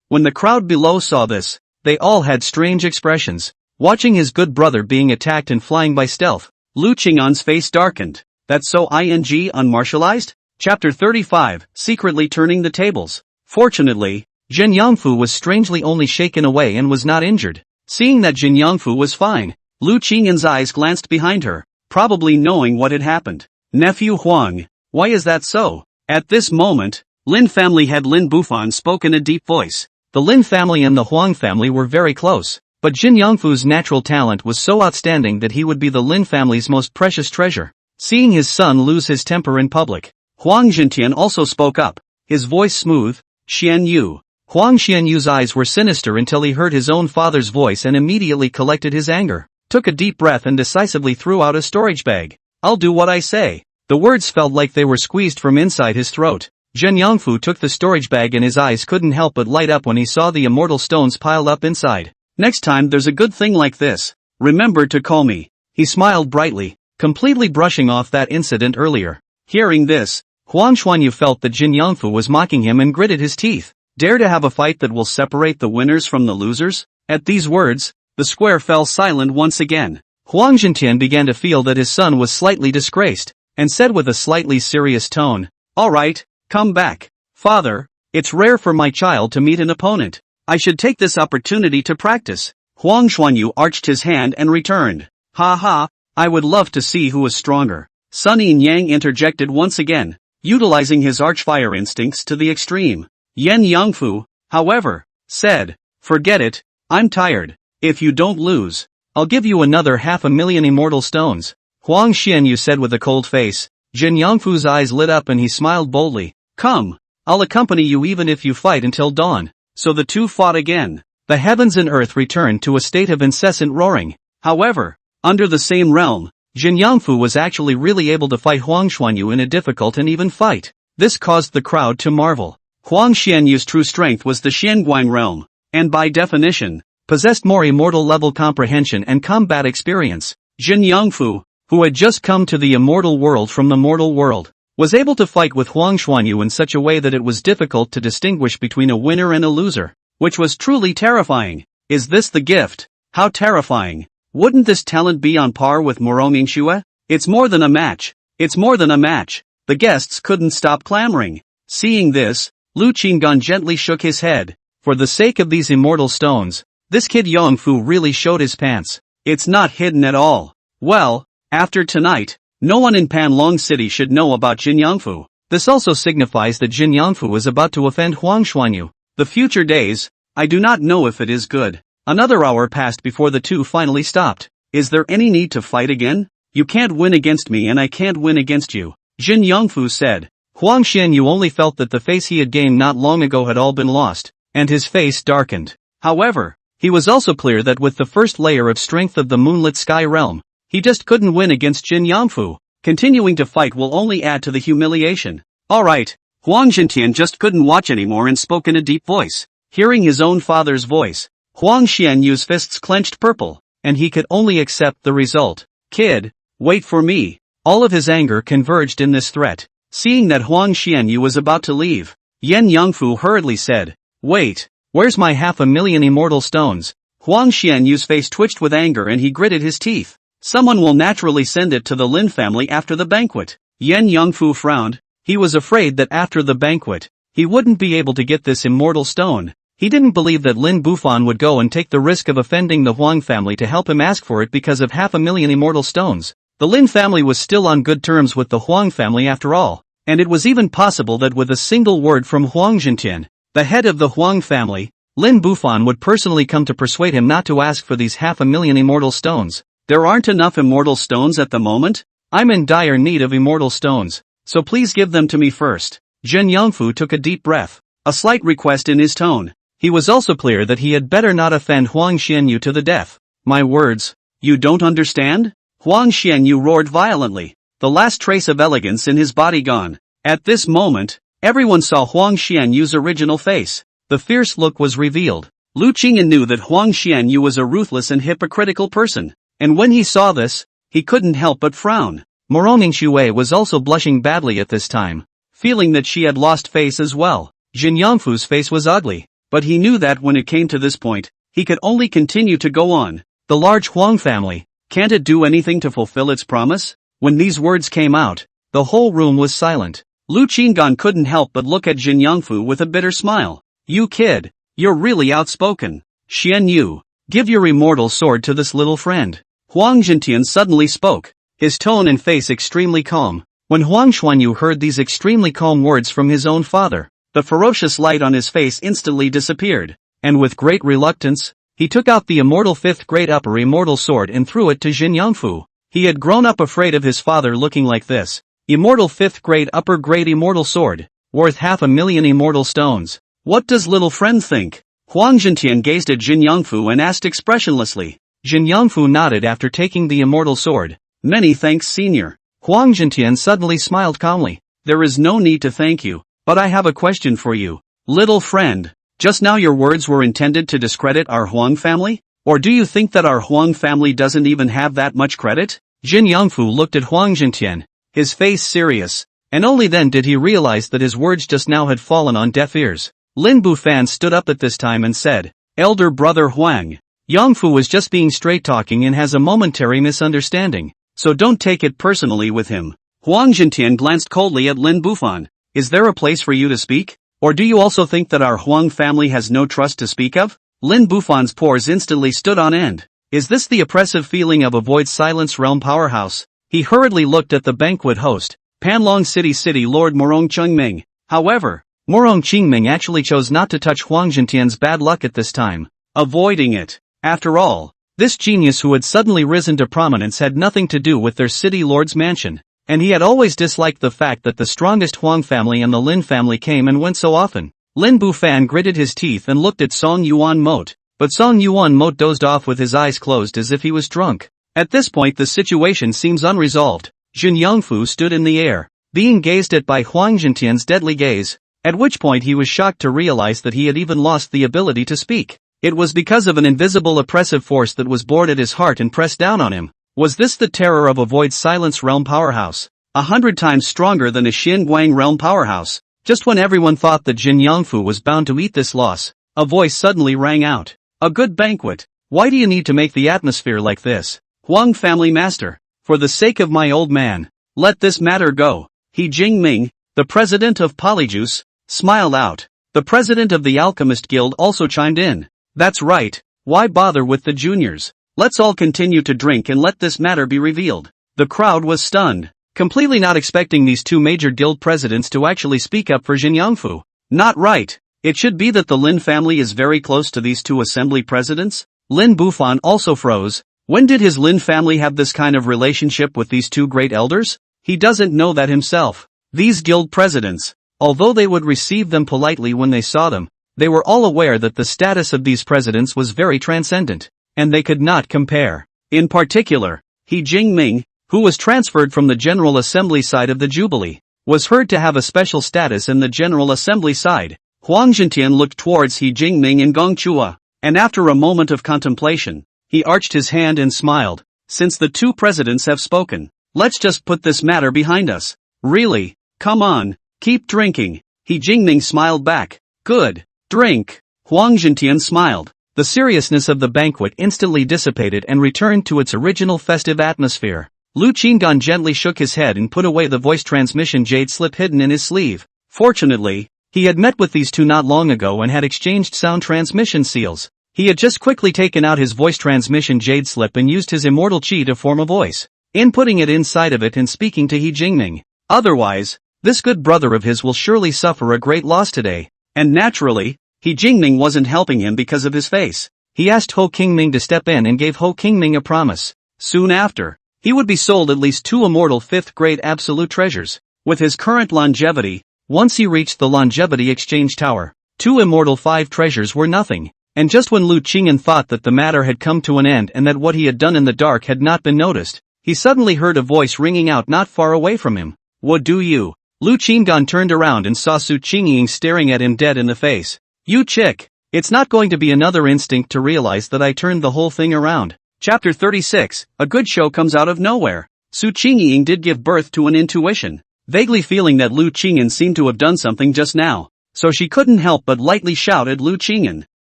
When the crowd below saw this, they all had strange expressions. Watching his good brother being attacked and flying by stealth, Lu Qing'an's face darkened. That's so unmartialized? Chapter 35, Secretly Turning the Tables. Fortunately, Jin Yongfu was strangely only shaken away and was not injured. Seeing that Jin Yongfu was fine, Lu Qing'an's eyes glanced behind her, probably knowing what had happened. "Nephew Huang, why is that so?" At this moment, Lin family head Lin Bufan spoke in a deep voice. The Lin family and the Huang family were very close, but Jin Yongfu's natural talent was so outstanding that he would be the Lin family's most precious treasure. Seeing his son lose his temper in public, Huang Zhentian also spoke up, his voice smooth. "Xian Yu." Huang Xianyu's eyes were sinister until he heard his own father's voice and immediately collected his anger, took a deep breath and decisively threw out a storage bag. "I'll do what I say." The words felt like they were squeezed from inside his throat. Jin Yongfu took the storage bag and his eyes couldn't help but light up when he saw the immortal stones piled up inside. "Next time there's a good thing like this, remember to call me." He smiled brightly, completely brushing off that incident earlier. Hearing this, Huang Xuanyu felt that Jin Yongfu was mocking him and gritted his teeth. "Dare to have a fight that will separate the winners from the losers?" At these words, the square fell silent once again. Huang Zhentian began to feel that his son was slightly disgraced, and said with a slightly serious tone, "All right, come back. Father, it's rare for my child to meet an opponent. I should take this opportunity to practice." Huang Xuanyu arched his hand and returned. "Ha ha, I would love to see who is stronger." Sun Yang interjected once again, utilizing his archfire instincts to the extreme. Yin Yongfu, however, said, "Forget it, I'm tired. If you don't lose, I'll give you another 500,000 immortal stones." Huang Xianyu said with a cold face. Jin Yongfu's eyes lit up and he smiled boldly. "Come, I'll accompany you even if you fight until dawn." So the two fought again. The heavens and earth returned to a state of incessant roaring. However, under the same realm, Jin Yongfu was actually really able to fight Huang Xuanyu in a difficult and even fight. This caused the crowd to marvel. Huang Xianyu's true strength was the Xianguang realm, and by definition, possessed more immortal level comprehension and combat experience. Jin Yongfu, who had just come to the immortal world from the mortal world, was able to fight with Huang Xuanyu in such a way that it was difficult to distinguish between a winner and a loser, which was truly terrifying. Is this the gift? How terrifying. Wouldn't this talent be on par with Mingxue? It's more than a match. It's more than a match. The guests couldn't stop clamoring. Seeing this, Lu Qing'an gently shook his head. For the sake of these immortal stones, this kid Yongfu really showed his pants. It's not hidden at all. Well, after tonight, no one in Panlong City should know about Jin Yongfu. This also signifies that Jin Yongfu is about to offend Huang Xuanyu. The future days, I do not know if it is good. Another hour passed before the two finally stopped. Is there any need to fight again? You can't win against me and I can't win against you, Jin Yongfu said. Huang Xianyu only felt that the face he had gained not long ago had all been lost, and his face darkened. However, he was also clear that with the first layer of strength of the moonlit sky realm, he just couldn't win against Jin Yangfu. Continuing to fight will only add to the humiliation. Alright, Huang Zhentian just couldn't watch anymore and spoke in a deep voice. Hearing his own father's voice, Huang Xianyu's fists clenched purple, and he could only accept the result. Kid, wait for me. All of his anger converged in this threat. Seeing that Huang Xianyu was about to leave, Yen Yangfu hurriedly said, "Wait, where's my 500,000 immortal stones?" Huang Xianyu's face twitched with anger and he gritted his teeth. Someone will naturally send it to the Lin family after the banquet. Yen Yangfu frowned. He was afraid that after the banquet, he wouldn't be able to get this immortal stone. He didn't believe that Lin Bufan would go and take the risk of offending the Huang family to help him ask for it because of 500,000 immortal stones. The Lin family was still on good terms with the Huang family after all, and it was even possible that with a single word from Huang Zhentian, the head of the Huang family, Lin Bufan would personally come to persuade him not to ask for these 500,000 immortal stones. There aren't enough immortal stones at the moment? I'm in dire need of immortal stones, so please give them to me first. Jin Yangfu took a deep breath, a slight request in his tone. He was also clear that he had better not offend Huang Xianyu to the death. My words, you don't understand? Huang Xianyu roared violently, the last trace of elegance in his body gone. At this moment, everyone saw Huang Xianyu's original face. The fierce look was revealed. Lu Qingyan knew that Huang Xianyu was a ruthless and hypocritical person, and when he saw this, he couldn't help but frown. Moroning Shui was also blushing badly at this time, feeling that she had lost face as well. Jin Yangfu's face was ugly, but he knew that when it came to this point, he could only continue to go on. The large Huang family, can't it do anything to fulfill its promise? When these words came out, the whole room was silent. Lu Qinggan couldn't help but look at Jin Yangfu with a bitter smile. You kid, you're really outspoken. Xian Yu, give your immortal sword to this little friend. Huang Zhentian suddenly spoke, his tone and face extremely calm. When Huang Xuanyu heard these extremely calm words from his own father, the ferocious light on his face instantly disappeared, and with great reluctance, he took out the immortal fifth grade upper immortal sword and threw it to Jin Yangfu. He had grown up afraid of his father looking like this. Immortal fifth grade upper grade immortal sword, worth 500,000 immortal stones. What does little friend think? Huang Zhentian gazed at Jin Yangfu and asked expressionlessly. Jin Yangfu nodded after taking the immortal sword. Many thanks, senior. Huang Zhentian suddenly smiled calmly. There is no need to thank you, but I have a question for you. Little friend, just now your words were intended to discredit our Huang family? Or do you think that our Huang family doesn't even have that much credit? Jin Yangfu looked at Huang Zhentian, his face serious, and only then did he realize that his words just now had fallen on deaf ears. Lin Bufan stood up at this time and said, Elder brother Huang, Yangfu was just being straight-talking and has a momentary misunderstanding, so don't take it personally with him. Huang Zhentian glanced coldly at Lin Bufan. Is there a place for you to speak? Or do you also think that our Huang family has no trust to speak of? Lin Bufan's pores instantly stood on end. Is this the oppressive feeling of a Void Silence Realm powerhouse? He hurriedly looked at the banquet host, Panlong City Lord Morong Qingming. However, Morong Qingming actually chose not to touch Huang Zhentian's bad luck at this time, avoiding it. After all, this genius who had suddenly risen to prominence had nothing to do with their city lord's mansion, and he had always disliked the fact that the strongest Huang family and the Lin family came and went so often. Lin Bufan gritted his teeth and looked at Song Yuan Moat, but Song Yuan Moat dozed off with his eyes closed as if he was drunk. At this point the situation seems unresolved. Jin Yangfu stood in the air, being gazed at by Huang Zhentian's deadly gaze, at which point he was shocked to realize that he had even lost the ability to speak. It was because of an invisible oppressive force that was bored at his heart and pressed down on him. Was this the terror of a Void Silence Realm powerhouse? 100 times stronger than a Xin Guang Realm powerhouse. Just when everyone thought that Jin Yangfu was bound to eat this loss, a voice suddenly rang out. A good banquet. Why do you need to make the atmosphere like this? Huang family master, for the sake of my old man, let this matter go. He Jingming, the president of Polyjuice, smiled out. The president of the Alchemist Guild also chimed in. That's right, why bother with the juniors? Let's all continue to drink and let this matter be revealed. The crowd was stunned, completely not expecting these two major guild presidents to actually speak up for Jin Yangfu. Not right. It should be that the Lin family is very close to these two assembly presidents? Lin Bufan also froze. When did his Lin family have this kind of relationship with these two great elders? He doesn't know that himself. These guild presidents, although they would receive them politely when they saw them, they were all aware that the status of these presidents was very transcendent, and they could not compare. In particular, He Jingming, who was transferred from the General Assembly side of the Jubilee, was heard to have a special status in the General Assembly side. Huang Zhentian looked towards He Jingming and Gong Chua, and after a moment of contemplation, he arched his hand and smiled. Since the two presidents have spoken, let's just put this matter behind us. Really? Come on, keep drinking. He Jingming smiled back. Good. Drink. Huang Zhentian smiled. The seriousness of the banquet instantly dissipated and returned to its original festive atmosphere. Lu Qinggan gently shook his head and put away the voice transmission jade slip hidden in his sleeve. Fortunately, he had met with these two not long ago and had exchanged sound transmission seals. He had just quickly taken out his voice transmission jade slip and used his immortal chi to form a voice, inputting it inside of it and speaking to He Jingming. Otherwise, this good brother of his will surely suffer a great loss today. And naturally, He Jingming wasn't helping him because of his face. He asked Ho Qingming to step in and gave Ho Qingming a promise. Soon after, he would be sold at least 2 immortal 5th grade absolute treasures. With his current longevity, once he reached the longevity exchange tower, 2 immortal 5 treasures were nothing. And just when Lu Qingyan thought that the matter had come to an end and that what he had done in the dark had not been noticed, he suddenly heard a voice ringing out not far away from him. What do you? Lu Qinggan turned around and saw Su Qingying staring at him dead in the face. You chick! It's not going to be another instinct to realize that I turned the whole thing around. Chapter 36, a good show comes out of nowhere. Su Qingying did give birth to an intuition, vaguely feeling that Lu Qingyan seemed to have done something just now, so she couldn't help but lightly shout at Lu Qingyan.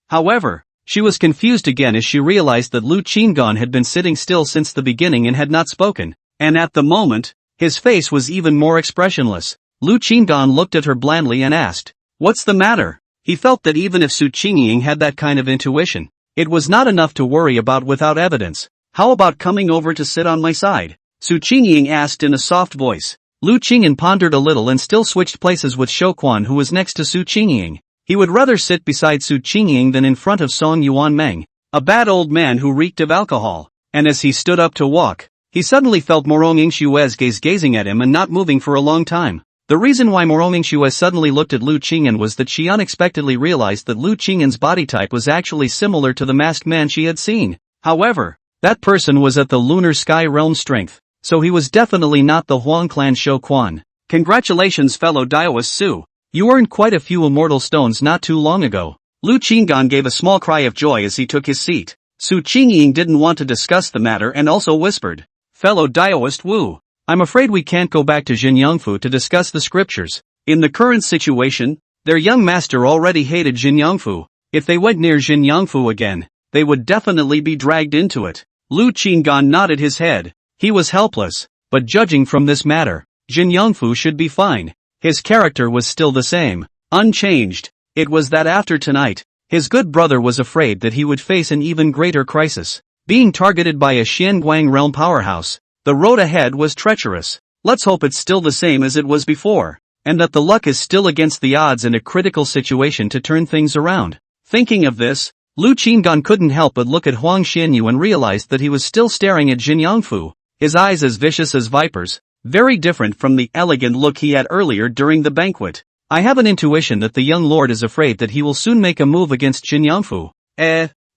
However, she was confused again as she realized that Lu Qinggan had been sitting still since the beginning and had not spoken, and at the moment, his face was even more expressionless. Lu Qinggan looked at her blandly and asked, "What's the matter?" He felt that even if Su Qingying had that kind of intuition, it was not enough to worry about without evidence. How about coming over to sit on my side? Su Qingying asked in a soft voice. Lu Qingyan pondered a little and still switched places with Shouquan, who was next to Su Qingying. He would rather sit beside Su Qingying than in front of Song Yuanmeng, a bad old man who reeked of alcohol, and as he stood up to walk, he suddenly felt Morong Ingshue's gaze gazing at him and not moving for a long time. The reason why Morong Ingshue suddenly looked at Lu Qingyan was that she unexpectedly realized that Lu Qingyan's body type was actually similar to the masked man she had seen. However, that person was at the Lunar Sky Realm strength, so he was definitely not the Huang clan Shouquan. Congratulations, fellow Daoist Su. You earned quite a few immortal stones not too long ago. Lu Qinggan gave a small cry of joy as he took his seat. Su Qingying didn't want to discuss the matter and also whispered, "Fellow Daoist Wu, I'm afraid we can't go back to Jinyangfu to discuss the scriptures. In the current situation, their young master already hated Jinyangfu. If they went near Jinyangfu again, they would definitely be dragged into it." Lu Qinggan nodded his head. He was helpless, but judging from this matter, Jinyangfu should be fine. His character was still the same, unchanged. It was that after tonight, his good brother was afraid that he would face an even greater crisis. Being targeted by a Xianguang realm powerhouse, the road ahead was treacherous. Let's hope it's still the same as it was before, and that the luck is still against the odds in a critical situation to turn things around. Thinking of this, Lu Qinggan couldn't help but look at Huang Xianyu and realized that he was still staring at Jinyangfu, his eyes as vicious as vipers. Very different from the elegant look he had earlier during the banquet. I have an intuition that the young lord is afraid that he will soon make a move against Jinyangfu.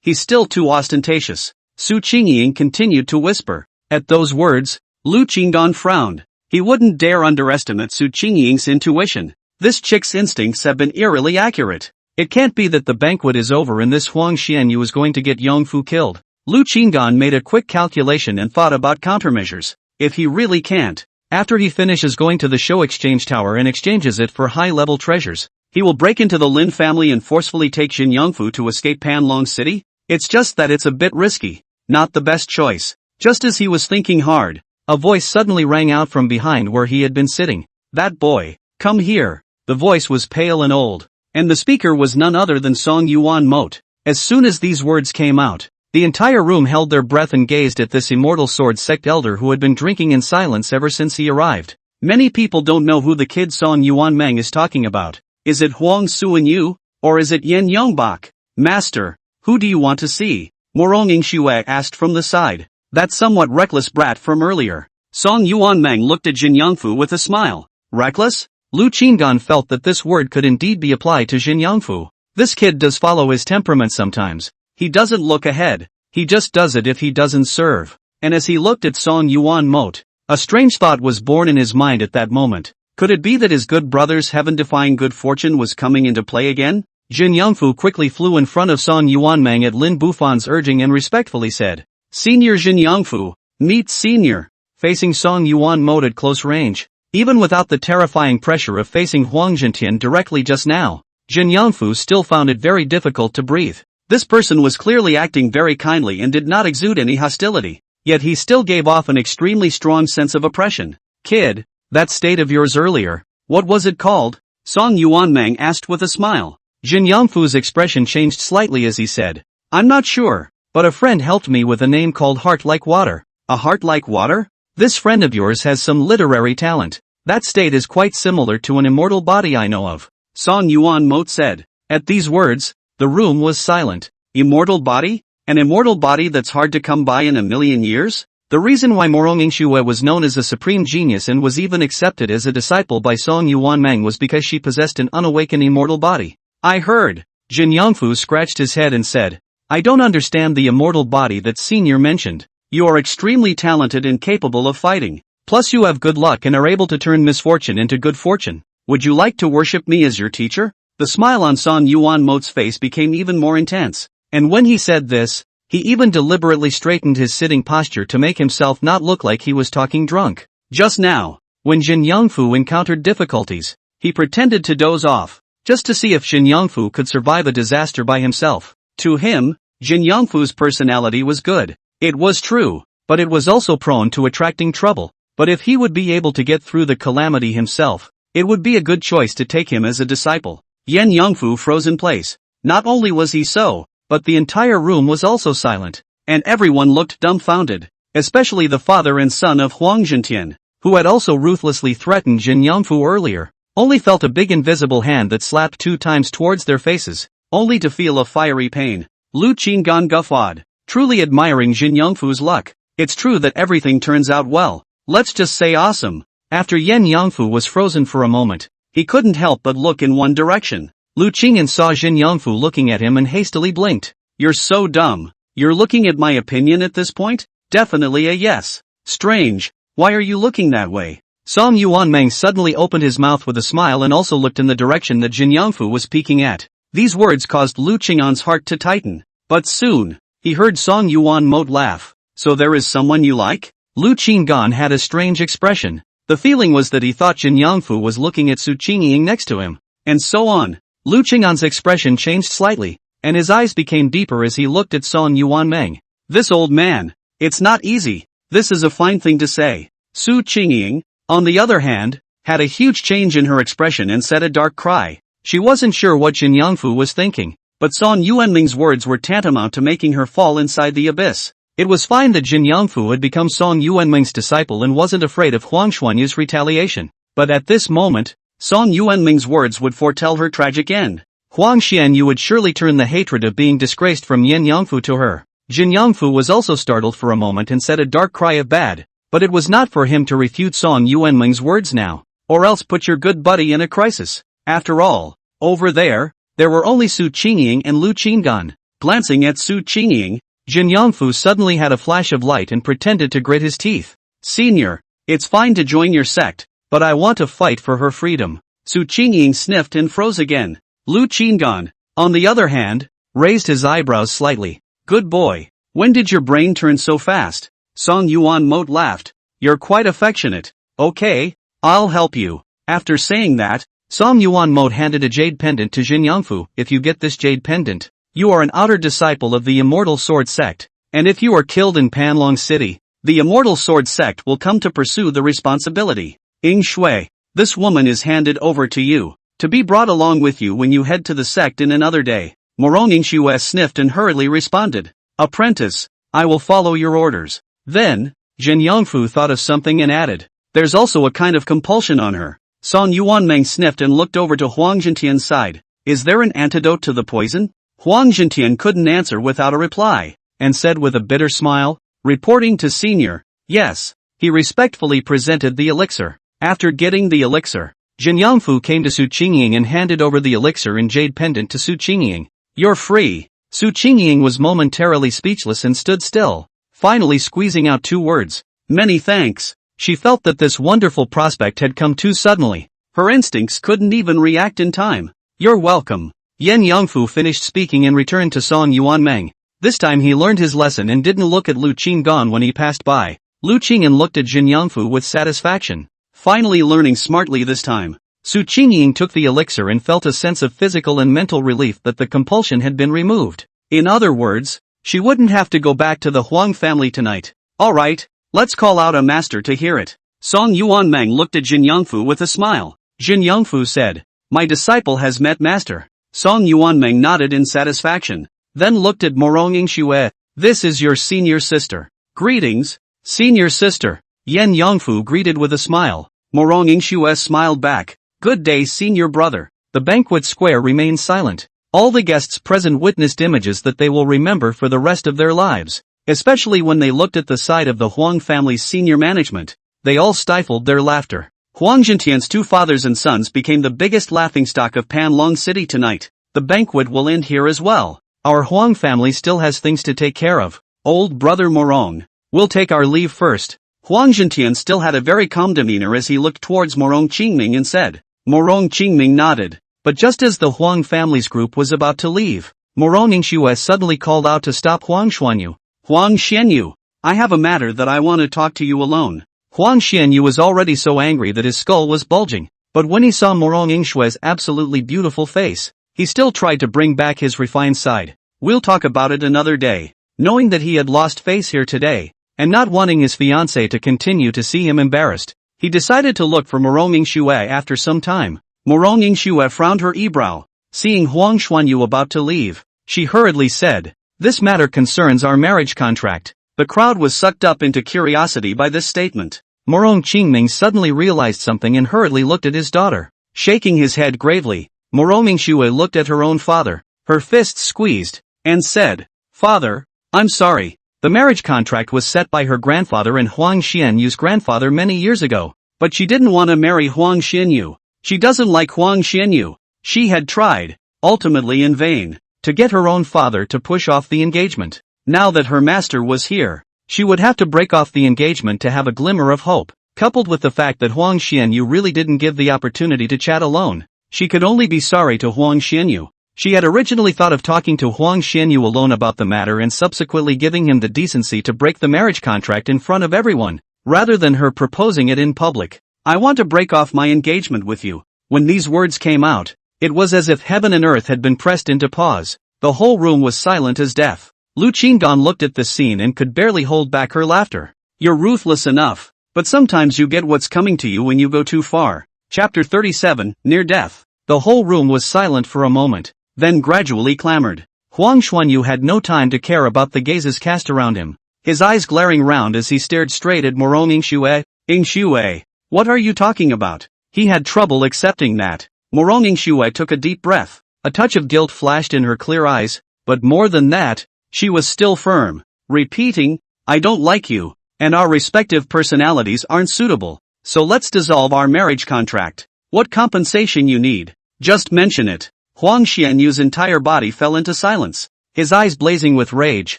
He's still too ostentatious. Su Qingying continued to whisper. At those words, Lu Qinggan frowned. He wouldn't dare underestimate Su Qingying's intuition. This chick's instincts have been eerily accurate. It can't be that the banquet is over and this Huang Xianyu is going to get Yongfu killed. Lu Qinggan made a quick calculation and thought about countermeasures. If he really can't, after he finishes going to the show exchange tower and exchanges it for high-level treasures, he will break into the Lin family and forcefully take Jinyangfu to escape Panlong City? It's just that it's a bit risky. Not the best choice. Just as he was thinking hard, a voice suddenly rang out from behind where he had been sitting. That boy, come here. The voice was pale and old, and the speaker was none other than Song Yuan Mote. As soon as these words came out, the entire room held their breath and gazed at this immortal sword sect elder who had been drinking in silence ever since he arrived. Many people don't know who the kid Song Yuanmeng is talking about. Is it Huang Suanyu, or is it Yen Yongbak? Master, who do you want to see? Morong Ingshue asked from the side. That somewhat reckless brat from earlier. Song Yuanmeng looked at Jinyangfu with a smile. Reckless? Lu Qinggan felt that this word could indeed be applied to Jin Yangfu. This kid does follow his temperament sometimes. He doesn't look ahead. He just does it if he doesn't serve. And as he looked at Song Yuan Moat, a strange thought was born in his mind at that moment. Could it be that his good brother's heaven-defying good fortune was coming into play again? Jin Yangfu quickly flew in front of Song Yuanmeng at Lin Bufan's urging and respectfully said, "Senior Jin Yangfu, meet Senior." Facing Song Yuan Moat at close range, even without the terrifying pressure of facing Huang Jintian directly just now, Jin Yangfu still found it very difficult to breathe. This person was clearly acting very kindly and did not exude any hostility, yet he still gave off an extremely strong sense of oppression. "Kid, that state of yours earlier, what was it called?" Song Yuanmeng asked with a smile. Jin Yangfu's expression changed slightly as he said, "I'm not sure, but a friend helped me with a name called Heart Like Water." "A heart like water? This friend of yours has some literary talent. That state is quite similar to an immortal body I know of," Song Yuan Moat said. At these words, the room was silent. Immortal body? An immortal body that's hard to come by in a million years? The reason why Morong Yingxue was known as a supreme genius and was even accepted as a disciple by Song Yuanmeng was because she possessed an unawakened immortal body. "I heard." Jin Yangfu scratched his head and said, "I don't understand the immortal body that Senior mentioned. You are extremely talented and capable of fighting. Plus you have good luck and are able to turn misfortune into good fortune. Would you like to worship me as your teacher?" The smile on Song Yuan Moat's face became even more intense, and when he said this, he even deliberately straightened his sitting posture to make himself not look like he was talking drunk. Just now, when Jin Yangfu encountered difficulties, he pretended to doze off, just to see if Jin Yangfu could survive a disaster by himself. To him, Jin Yangfu's personality was good. It was true, but it was also prone to attracting trouble. But if he would be able to get through the calamity himself, it would be a good choice to take him as a disciple. Yen Yangfu froze in place. Not only was he so, but the entire room was also silent, and everyone looked dumbfounded, especially the father and son of Huang Jintian, who had also ruthlessly threatened Jin Yangfu earlier. Only felt a big invisible hand that slapped 2 times towards their faces, only to feel a fiery pain. Lu Qinggan guffawed, truly admiring Jin Yangfu's luck. It's true that everything turns out well. Let's just say awesome. After Yen Yangfu was frozen for a moment, he couldn't help but look in one direction. Lu Qingyan saw Jin Yangfu looking at him and hastily blinked. "You're so dumb. You're looking at my opinion at this point?" "Definitely a yes." "Strange. Why are you looking that way?" Song Yuanmeng suddenly opened his mouth with a smile and also looked in the direction that Jin Yangfu was peeking at. These words caused Lu Qingyan's heart to tighten. But soon, he heard Song Yuan Moat laugh. "So there is someone you like?" Lu Qinggan had a strange expression. The feeling was that he thought Jin Yangfu was looking at Su Qingying next to him. And so on. Lu Qinggan's expression changed slightly, and his eyes became deeper as he looked at Song Yuanmeng. "This old man. It's not easy. This is a fine thing to say." Su Qingying, on the other hand, had a huge change in her expression and said a dark cry. She wasn't sure what Jin Yangfu was thinking, but Song Yuanmeng's words were tantamount to making her fall inside the abyss. It was fine that Jin Yangfu had become Song Yuanmeng's disciple and wasn't afraid of Huang Xuanyu's retaliation. But at this moment, Song Yuanmeng's words would foretell her tragic end. Huang Xuanyu would surely turn the hatred of being disgraced from Yen Yangfu to her. Jin Yangfu was also startled for a moment and said a dark cry of bad. But it was not for him to refute Song Yuanmeng's words now, or else put your good buddy in a crisis. After all, over there were only Su Qingying and Lu Qinggan. Glancing at Su Qingying, Jin Yangfu suddenly had a flash of light and pretended to grit his teeth. "Senior, it's fine to join your sect, but I want to fight for her freedom." Su Qingying sniffed and froze again. Lu Qinggan, on the other hand, raised his eyebrows slightly. "Good boy. When did your brain turn so fast?" Song Yuan Moat laughed. "You're quite affectionate. Okay, I'll help you." After saying that, Song Yuan Moat handed a jade pendant to Jin Yangfu. "If you get this jade pendant, you are an outer disciple of the Immortal Sword Sect, and if you are killed in Panlong City, the Immortal Sword Sect will come to pursue the responsibility. Ying Shui, this woman is handed over to you, to be brought along with you when you head to the sect in another day." Morong Yingxue sniffed and hurriedly responded, "Apprentice, I will follow your orders." Then, Jin Yangfu thought of something and added, "There's also a kind of compulsion on her." Song Yuanmeng sniffed and looked over to Huang Jintian's side. "Is there an antidote to the poison?" Huang Jintian couldn't answer without a reply, and said with a bitter smile, "Reporting to Senior, yes." He respectfully presented the elixir. After getting the elixir, Jin Yangfu came to Su Qingying and handed over the elixir and jade pendant to Su Qingying. "You're free." Su Qingying was momentarily speechless and stood still, finally squeezing out 2 words. "Many thanks." She felt that this wonderful prospect had come too suddenly. Her instincts couldn't even react in time. "You're welcome." Yen Yangfu finished speaking and returned to Song Yuanmeng. This time he learned his lesson and didn't look at Lu Qinggan when he passed by. Lu Qinggan looked at Jin Yangfu with satisfaction. Finally learning smartly this time. Su Qingying took the elixir and felt a sense of physical and mental relief that the compulsion had been removed. In other words, she wouldn't have to go back to the Huang family tonight. "Alright, let's call out a master to hear it." Song Yuanmeng looked at Jin Yangfu with a smile. Jin Yangfu said, "My disciple has met master." Song Yuanmeng nodded in satisfaction, then looked at Morong Yingxue. "This is your senior sister." "Greetings, senior sister." Yen Yangfu greeted with a smile. Morong Yingxue smiled back. "Good day, senior brother." The banquet square remained silent. All the guests present witnessed images that they will remember for the rest of their lives, especially when they looked at the side of the Huang family's senior management. They all stifled their laughter. Huang Jintian's 2 fathers and sons became the biggest laughingstock of Panlong City tonight. The banquet will end here as well. Our Huang family still has things to take care of. Old brother Morong, we'll take our leave first. Huang Jintian still had a very calm demeanor as he looked towards Morong Qingming and said. Morong Qingming nodded. But just as the Huang family's group was about to leave, Morong Yingxue suddenly called out to stop Huang Xuanyu. "Huang Xianyu, I have a matter that I want to talk to you alone." Huang Xianyu was already so angry that his skull was bulging, but when he saw Morong Yingxue's absolutely beautiful face, he still tried to bring back his refined side. "We'll talk about it another day." Knowing that he had lost face here today, and not wanting his fiancée to continue to see him embarrassed, he decided to look for Morong Yingxue after some time. Morong Yingxue frowned her eyebrow. Seeing Huang Xuanyu about to leave, she hurriedly said, "This matter concerns our marriage contract." The crowd was sucked up into curiosity by this statement. Morong Qingming suddenly realized something and hurriedly looked at his daughter. Shaking his head gravely, Morong Yingxue looked at her own father, her fists squeezed, and said, "Father, I'm sorry. The marriage contract was set by her grandfather and Huang Xianyu's grandfather many years ago, but she didn't want to marry Huang Xianyu. She doesn't like Huang Xianyu. She had tried, ultimately in vain, to get her own father to push off the engagement. Now that her master was here, she would have to break off the engagement to have a glimmer of hope. Coupled with the fact that Huang Xianyu really didn't give the opportunity to chat alone, she could only be sorry to Huang Xianyu. She had originally thought of talking to Huang Xianyu alone about the matter and subsequently giving him the decency to break the marriage contract in front of everyone, rather than her proposing it in public. "I want to break off my engagement with you." When these words came out, it was as if heaven and earth had been pressed into pause. The whole room was silent as death. Lu Qinggan looked at this scene and could barely hold back her laughter. "You're ruthless enough, but sometimes you get what's coming to you when you go too far." Chapter 37, Near Death. The whole room was silent for a moment, then gradually clamored. Huang Xuanyu had no time to care about the gazes cast around him, his eyes glaring round as he stared straight at Morong Yingxue. "Yingxue, what are you talking about?" He had trouble accepting that. Morong Yingxue took a deep breath. A touch of guilt flashed in her clear eyes, but more than that, she was still firm, repeating, "I don't like you, and our respective personalities aren't suitable, so let's dissolve our marriage contract. What compensation you need, just mention it." Huang Xianyu's entire body fell into silence, his eyes blazing with rage.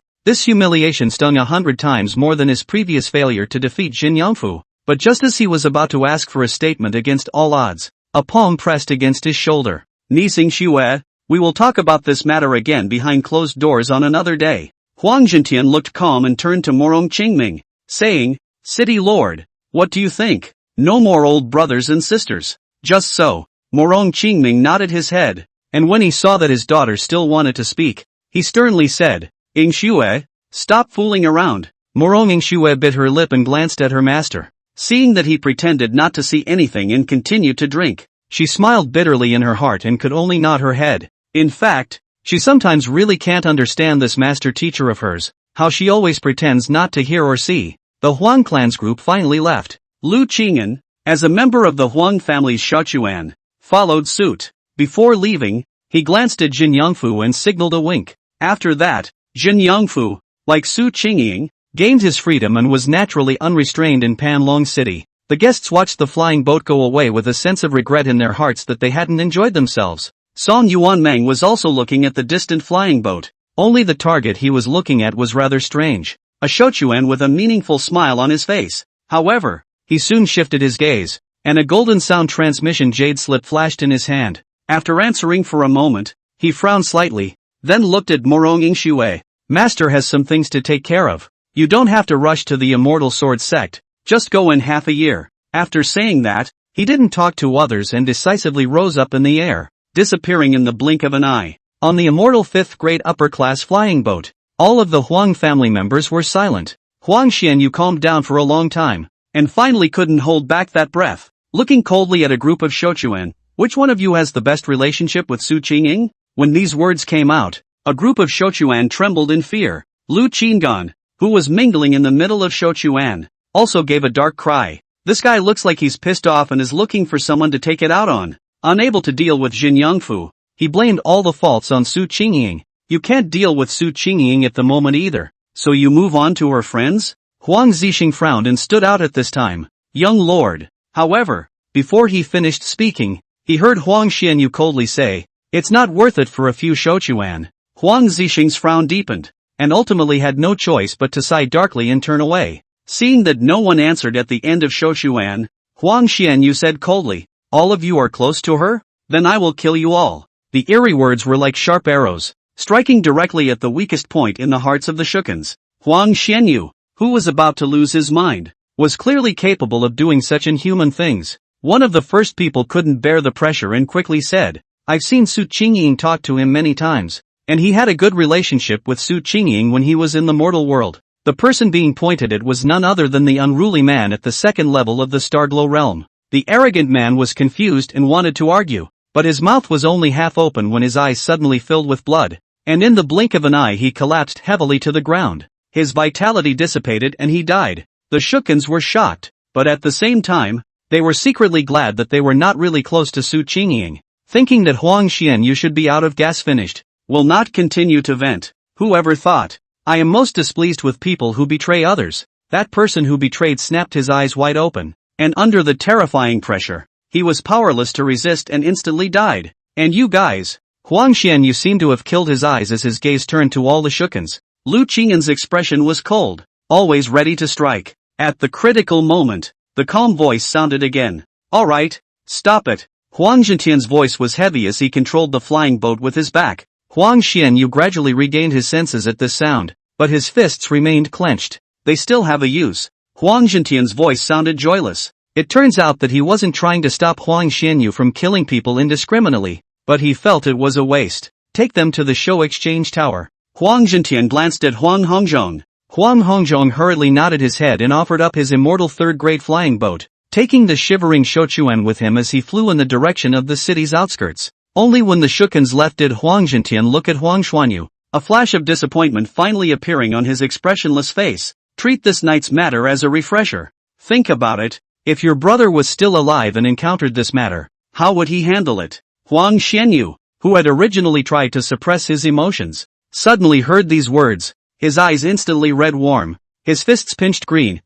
This humiliation stung 100 times more than his previous failure to defeat Jin Yangfu. But just as he was about to ask for a statement against all odds, a palm pressed against his shoulder. "Nising Xue, we will talk about this matter again behind closed doors on another day." Huang Jintian looked calm and turned to Morong Qingming, saying, "City Lord, what do you think? No more old brothers and sisters." "Just so." Morong Qingming nodded his head, and when he saw that his daughter still wanted to speak, he sternly said, "Yingxue, stop fooling around." Morong Yingxue bit her lip and glanced at her master. Seeing that he pretended not to see anything and continued to drink, she smiled bitterly in her heart and could only nod her head. In fact, she sometimes really can't understand this master teacher of hers, how she always pretends not to hear or see. The Huang clan's group finally left. Lu Qingyan, as a member of the Huang family's Shaochuan, followed suit. Before leaving, he glanced at Jin Yangfu and signaled a wink. After that, Jin Yangfu, like Su Qingying, gained his freedom and was naturally unrestrained in Panlong City. The guests watched the flying boat go away with a sense of regret in their hearts that they hadn't enjoyed themselves. Song Yuanmeng was also looking at the distant flying boat. Only the target he was looking at was rather strange. A Shochuan with a meaningful smile on his face. However, he soon shifted his gaze, and a golden sound transmission jade slip flashed in his hand. After answering for a moment, he frowned slightly, then looked at Morong Ingxue. Master has some things to take care of. You don't have to rush to the Immortal Sword sect, just go in half a year. After saying that, he didn't talk to others and decisively rose up in the air, disappearing in the blink of an eye. On the immortal 5th grade upper-class flying boat, all of the Huang family members were silent. Huang Xianyu calmed down for a long time, and finally couldn't hold back that breath. Looking coldly at a group of Shochuan, which one of you has the best relationship with Su Qingying? When these words came out, a group of Shochuan trembled in fear. Lu Qingan, who was mingling in the middle of Shochuan, also gave a dark cry. This guy looks like he's pissed off and is looking for someone to take it out on. Unable to deal with Jin Yangfu, he blamed all the faults on Su Qingying. You can't deal with Su Qingying at the moment either, so you move on to her friends? Huang Zixing frowned and stood out at this time. Young lord. However, before he finished speaking, he heard Huang Xianyu coldly say, "It's not worth it for a few Shochuan." Huang Zixing's frown deepened, and ultimately had no choice but to sigh darkly and turn away. Seeing that no one answered at the end of Shochuan, Huang Xianyu said coldly, "All of you are close to her? Then I will kill you all." The eerie words were like sharp arrows, striking directly at the weakest point in the hearts of the Shukans. Huang Xianyu, who was about to lose his mind, was clearly capable of doing such inhuman things. One of the first people couldn't bear the pressure and quickly said, "I've seen Su Qingying talk to him many times, and he had a good relationship with Su Qingying when he was in the mortal world." The person being pointed at was none other than the unruly man at the second level of the Starglow realm. The arrogant man was confused and wanted to argue, but his mouth was only half open when his eyes suddenly filled with blood, and in the blink of an eye he collapsed heavily to the ground. His vitality dissipated and he died. The Shukans were shocked, but at the same time, they were secretly glad that they were not really close to Su Qingying. Thinking that Huang Xianyu should be out of gas finished, will not continue to vent. Whoever thought? I am most displeased with people who betray others. That person who betrayed snapped his eyes wide open, and under the terrifying pressure, he was powerless to resist and instantly died. And you guys? Huang Xianyu seemed to have killed his eyes as his gaze turned to all the Shukans. Lu Qingyan's expression was cold, always ready to strike. At the critical moment, the calm voice sounded again. "All right, stop it." Huang Zhentian's voice was heavy as he controlled the flying boat with his back. Huang Xianyu gradually regained his senses at this sound, but his fists remained clenched. They still have a use. Huang Zhentian's voice sounded joyless. It turns out that he wasn't trying to stop Huang Xianyu from killing people indiscriminately, but he felt it was a waste. Take them to the show exchange tower. Huang Zhentian glanced at Huang Hongzhong. Huang Hongzhong hurriedly nodded his head and offered up his immortal third-grade flying boat, taking the shivering Shochuan with him as he flew in the direction of the city's outskirts. Only when the Shukans left did Huang Zhentian look at Huang Xuanyu, a flash of disappointment finally appearing on his expressionless face. Treat this night's matter as a refresher. Think about it. If your brother was still alive and encountered this matter, how would he handle it? Huang Xianyu, who had originally tried to suppress his emotions, suddenly heard these words. His eyes instantly red warm. His fists pinched green.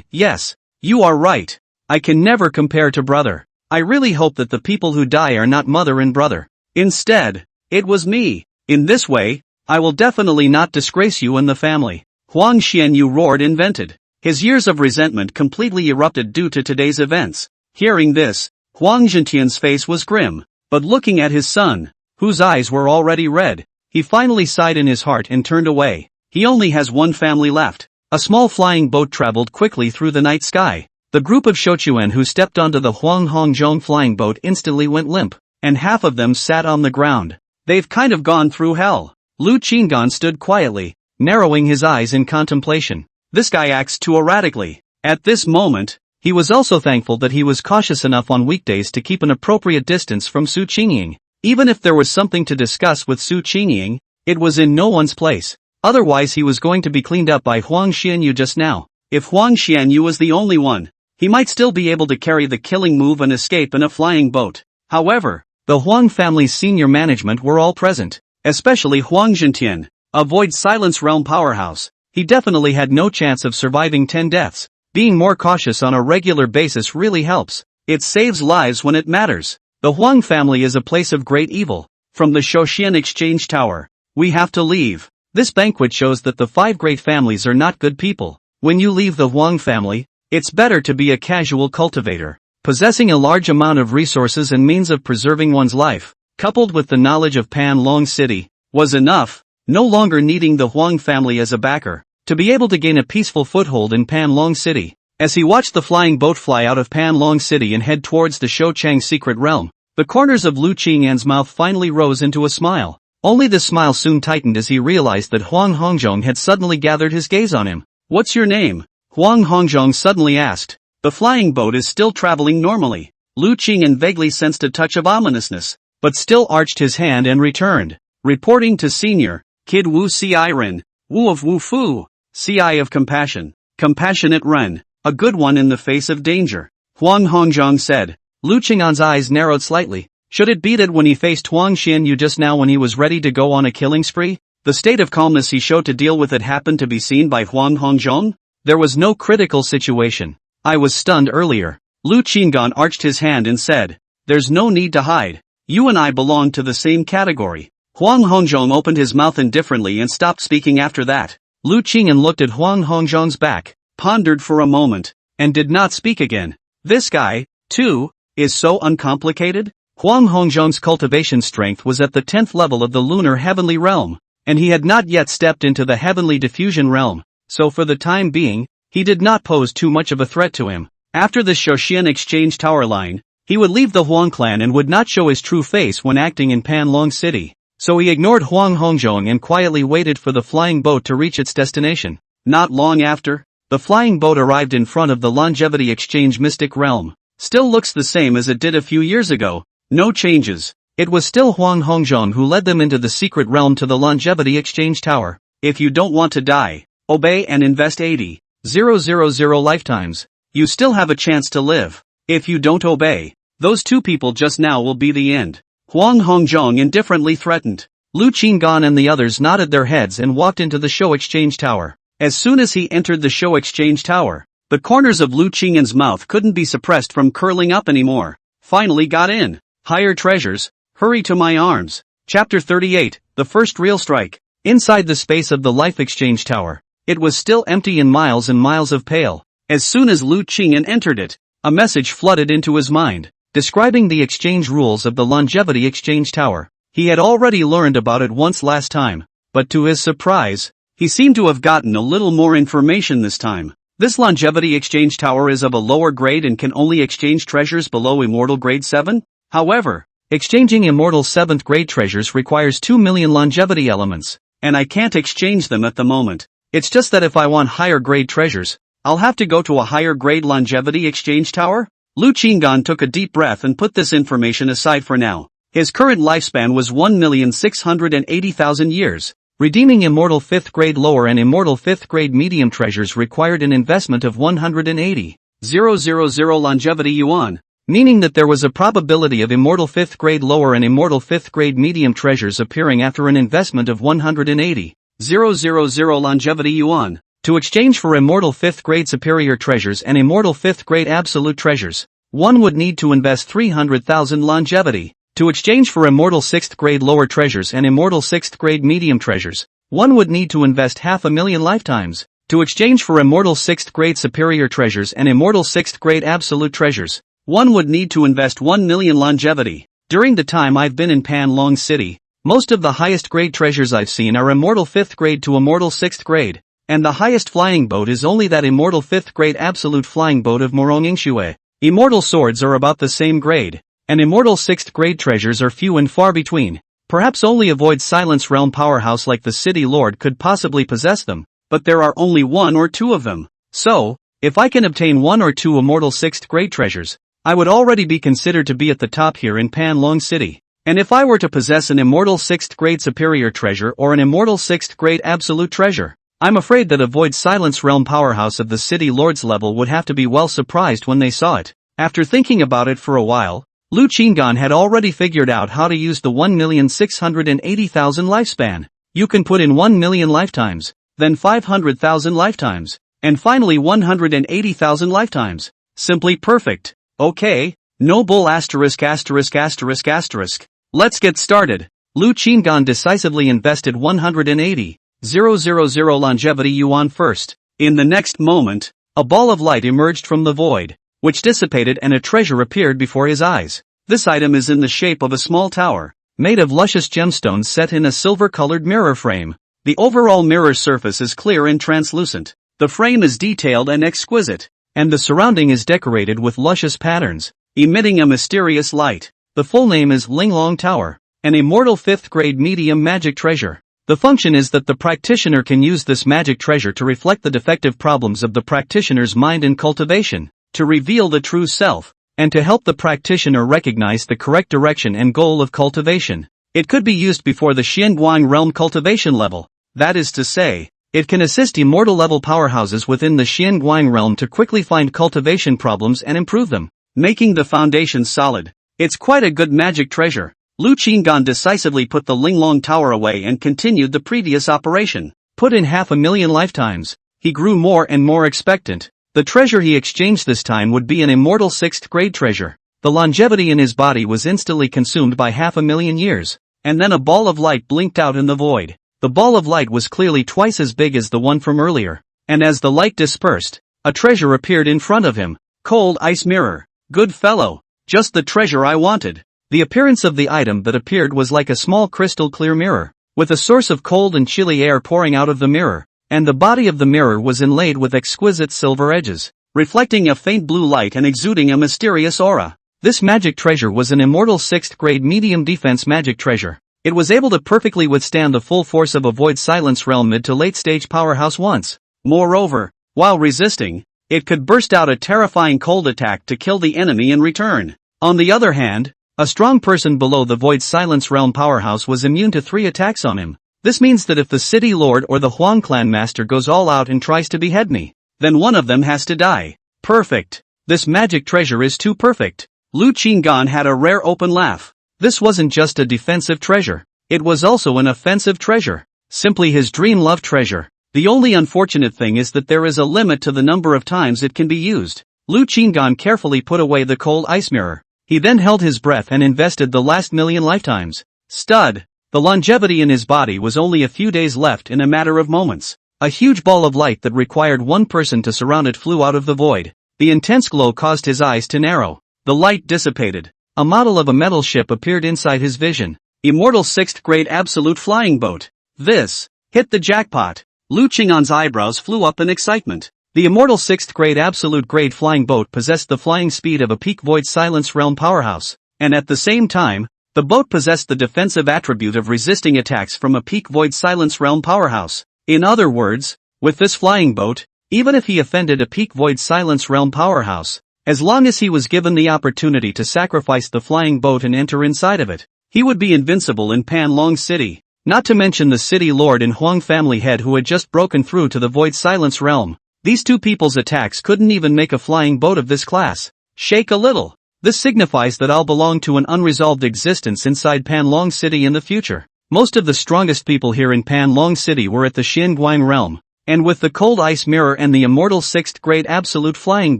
Yes, you are right. I can never compare to brother. I really hope that the people who die are not mother and brother. Instead, it was me. In this way, I will definitely not disgrace you and the family. Huang Xianyu roared and vented. His years of resentment completely erupted due to today's events. Hearing this, Huang Zhentian's face was grim, but looking at his son, whose eyes were already red, he finally sighed in his heart and turned away. He only has one family left. A small flying boat traveled quickly through the night sky. The group of Shochuan who stepped onto the Huang Hongzhong flying boat instantly went limp, and half of them sat on the ground. They've kind of gone through hell. Lu Qingan stood quietly, narrowing his eyes in contemplation. This guy acts too erratically. At this moment, he was also thankful that he was cautious enough on weekdays to keep an appropriate distance from Su Qingying. Even if there was something to discuss with Su Qingying, it was in no one's place. Otherwise he was going to be cleaned up by Huang Xianyu just now. If Huang Xianyu was the only one, he might still be able to carry the killing move and escape in a flying boat. However, the Huang family's senior management were all present, especially Huang Zhentian, a Void Silence Realm powerhouse. He definitely had no chance of surviving 10 deaths. Being more cautious on a regular basis really helps. It saves lives when it matters. The Huang family is a place of great evil. From the Shoshian Exchange Tower. We have to leave. This banquet shows that the 5 great families are not good people. When you leave the Huang family, it's better to be a casual cultivator. Possessing a large amount of resources and means of preserving one's life, coupled with the knowledge of Pan Long City, was enough, no longer needing the Huang family as a backer, to be able to gain a peaceful foothold in Pan Long City. As he watched the flying boat fly out of Pan Long City and head towards the Shou Chang's secret realm, the corners of Lu Qing'an's mouth finally rose into a smile. Only the smile soon tightened as he realized that Huang Hongzhong had suddenly gathered his gaze on him. "What's your name?" Huang Hongzhong suddenly asked. The flying boat is still traveling normally. Lu Qing'an vaguely sensed a touch of ominousness, but still arched his hand and returned. Reporting to Senior, Kid Wu Ci Ren, Wu of Wu Fu, Ci of Compassion, Compassionate Ren, a good one in the face of danger. Huang Hongzhong said. Lu Qing'an's eyes narrowed slightly. Should it be that when he faced Huang Xianyu just now when he was ready to go on a killing spree, the state of calmness he showed to deal with it happened to be seen by Huang Hongzhong? There was no critical situation. I was stunned earlier. Lu Qing'an arched his hand and said, "There's no need to hide. You and I belong to the same category." Huang Hongzhong opened his mouth indifferently and stopped speaking after that. Lu Qing'an looked at Huang Hongzhong's back, pondered for a moment, and did not speak again. This guy, too, is so uncomplicated? Huang Hongzhong's cultivation strength was at the 10th level of the lunar heavenly realm, and he had not yet stepped into the heavenly diffusion realm, so for the time being, he did not pose too much of a threat to him. After the Shoshian Exchange Tower line, he would leave the Huang clan and would not show his true face when acting in Pan Long City, so he ignored Huang Hongzhong and quietly waited for the flying boat to reach its destination. Not long after, the flying boat arrived in front of the Longevity Exchange Mystic Realm. Still looks the same as it did a few years ago. No changes. It was still Huang Hongzhong who led them into the secret realm to the Longevity Exchange Tower. If you don't want to die, obey and invest 80,000 lifetimes. You still have a chance to live. If you don't obey, those 2 people just now will be the end. Huang Hongzhong indifferently threatened. Lu Qing'an and the others nodded their heads and walked into the Shou Exchange Tower. As soon as he entered the Shou Exchange Tower, the corners of Lu Qing'an's mouth couldn't be suppressed from curling up anymore. Finally got in. Higher treasures, hurry to my arms. Chapter 38, The First Real Strike. Inside the space of the Life Exchange Tower, it was still empty and miles of pale. As soon as Lu Qing'an entered it, a message flooded into his mind, describing the exchange rules of the Longevity Exchange Tower. He had already learned about it once last time, but to his surprise, he seemed to have gotten a little more information this time. This Longevity Exchange Tower is of a lower grade and can only exchange treasures below Immortal Grade 7? However, exchanging Immortal 7th grade treasures requires 2 million longevity elements, and I can't exchange them at the moment. It's just that if I want higher grade treasures, I'll have to go to a higher grade Longevity Exchange Tower? Lu Qing'an took a deep breath and put this information aside for now. His current lifespan was 1,680,000 years. Redeeming Immortal 5th grade lower and Immortal 5th grade medium treasures required an investment of 180,000 longevity yuan, meaning that there was a probability of Immortal 5th grade lower and Immortal 5th grade medium treasures appearing after an investment of 180,000 longevity yuan, to exchange for Immortal 5th grade superior treasures and Immortal 5th grade absolute treasures. One would need to invest 300,000 longevity. To exchange for Immortal 6th grade lower treasures and Immortal 6th grade medium treasures, one would need to invest 500,000 lifetimes. To exchange for Immortal 6th grade superior treasures and Immortal 6th grade absolute treasures, one would need to invest 1 million longevity. During the time I've been in Pan Long City, most of the highest grade treasures I've seen are Immortal 5th grade to Immortal 6th grade, and the highest flying boat is only that Immortal 5th grade absolute flying boat of Morong Yingxue. Immortal swords are about the same grade, and Immortal 6th grade treasures are few and far between. Perhaps only a Void Silence Realm powerhouse like the City Lord could possibly possess them, but there are only 1 or 2 of them. So, if I can obtain 1 or 2 Immortal 6th grade treasures, I would already be considered to be at the top here in Pan Long City. And if I were to possess an Immortal 6th grade superior treasure or an Immortal 6th grade absolute treasure, I'm afraid that a Void Silence Realm powerhouse of the City Lord's level would have to be well surprised when they saw it. After thinking about it for a while, Lu Qing'an had already figured out how to use the 1,680,000 lifespan. You can put in 1 million lifetimes, then 500,000 lifetimes, And finally 180,000 lifetimes. Simply perfect. Okay. No bull asterisk asterisk asterisk asterisk. Let's get started. Lu Qingan decisively invested 180,000 longevity yuan first. In the next moment, a ball of light emerged from the void, which dissipated and a treasure appeared before his eyes. This item is in the shape of a small tower, made of luscious gemstones set in a silver-colored mirror frame. The overall mirror surface is clear and translucent. The frame is detailed and exquisite, and the surrounding is decorated with luscious patterns, emitting a mysterious light. The full name is Linglong Tower, an immortal 5th grade medium magic treasure. The function is that the practitioner can use this magic treasure to reflect the defective problems of the practitioner's mind and cultivation, to reveal the true self, and to help the practitioner recognize the correct direction and goal of cultivation. It could be used before the Xianguang realm cultivation level. That is to say, it can assist immortal level powerhouses within the Xianguang realm to quickly find cultivation problems and improve them, making the foundation solid. It's quite a good magic treasure. Lu Qingan decisively put the Linglong Tower away and continued the previous operation. Put in 500,000 lifetimes, he grew more and more expectant. The treasure he exchanged this time would be an immortal 6th grade treasure. The longevity in his body was instantly consumed by 500,000 years, and then a ball of light blinked out in the void. The ball of light was clearly twice as big as the one from earlier, and as the light dispersed, a treasure appeared in front of him. Cold ice mirror. Good fellow. Just the treasure I wanted. The appearance of the item that appeared was like a small crystal clear mirror, with a source of cold and chilly air pouring out of the mirror, and the body of the mirror was inlaid with exquisite silver edges, reflecting a faint blue light and exuding a mysterious aura. This magic treasure was an immortal 6th grade medium defense magic treasure. It was able to perfectly withstand the full force of a void silence realm mid to late stage powerhouse once. Moreover, while resisting, it could burst out a terrifying cold attack to kill the enemy in return. On the other hand, a strong person below the void silence realm powerhouse was immune to 3 attacks on him. This means that if the city lord or the Huang clan master goes all out and tries to behead me, then one of them has to die. Perfect. This magic treasure is too perfect. Lu Qingan had a rare open laugh. This wasn't just a defensive treasure. It was also an offensive treasure. Simply his dream love treasure. The only unfortunate thing is that there is a limit to the number of times it can be used. Lu Qingan carefully put away the cold ice mirror. He then held his breath and invested the last 1,000,000 lifetimes. Stud. The longevity in his body was only a few days left in a matter of moments. A huge ball of light that required one person to surround it flew out of the void. The intense glow caused his eyes to narrow. The light dissipated. A model of a metal ship appeared inside his vision. Immortal 6th grade absolute flying boat. This hit the jackpot. Lu Qingan's eyebrows flew up in excitement. The immortal 6th grade absolute grade flying boat possessed the flying speed of a peak void silence realm powerhouse, and at the same time, the boat possessed the defensive attribute of resisting attacks from a peak void silence realm powerhouse. In other words, with this flying boat, even if he offended a peak void silence realm powerhouse, as long as he was given the opportunity to sacrifice the flying boat and enter inside of it, he would be invincible in Panlong City. Not to mention the city lord and Huang family head who had just broken through to the void silence realm. These two people's attacks couldn't even make a flying boat of this class. Shake a little. This signifies that I'll belong to an unresolved existence inside Panlong City in the future. Most of the strongest people here in Panlong City were at the Xianguang realm, and with the cold ice mirror and the immortal 6th grade absolute flying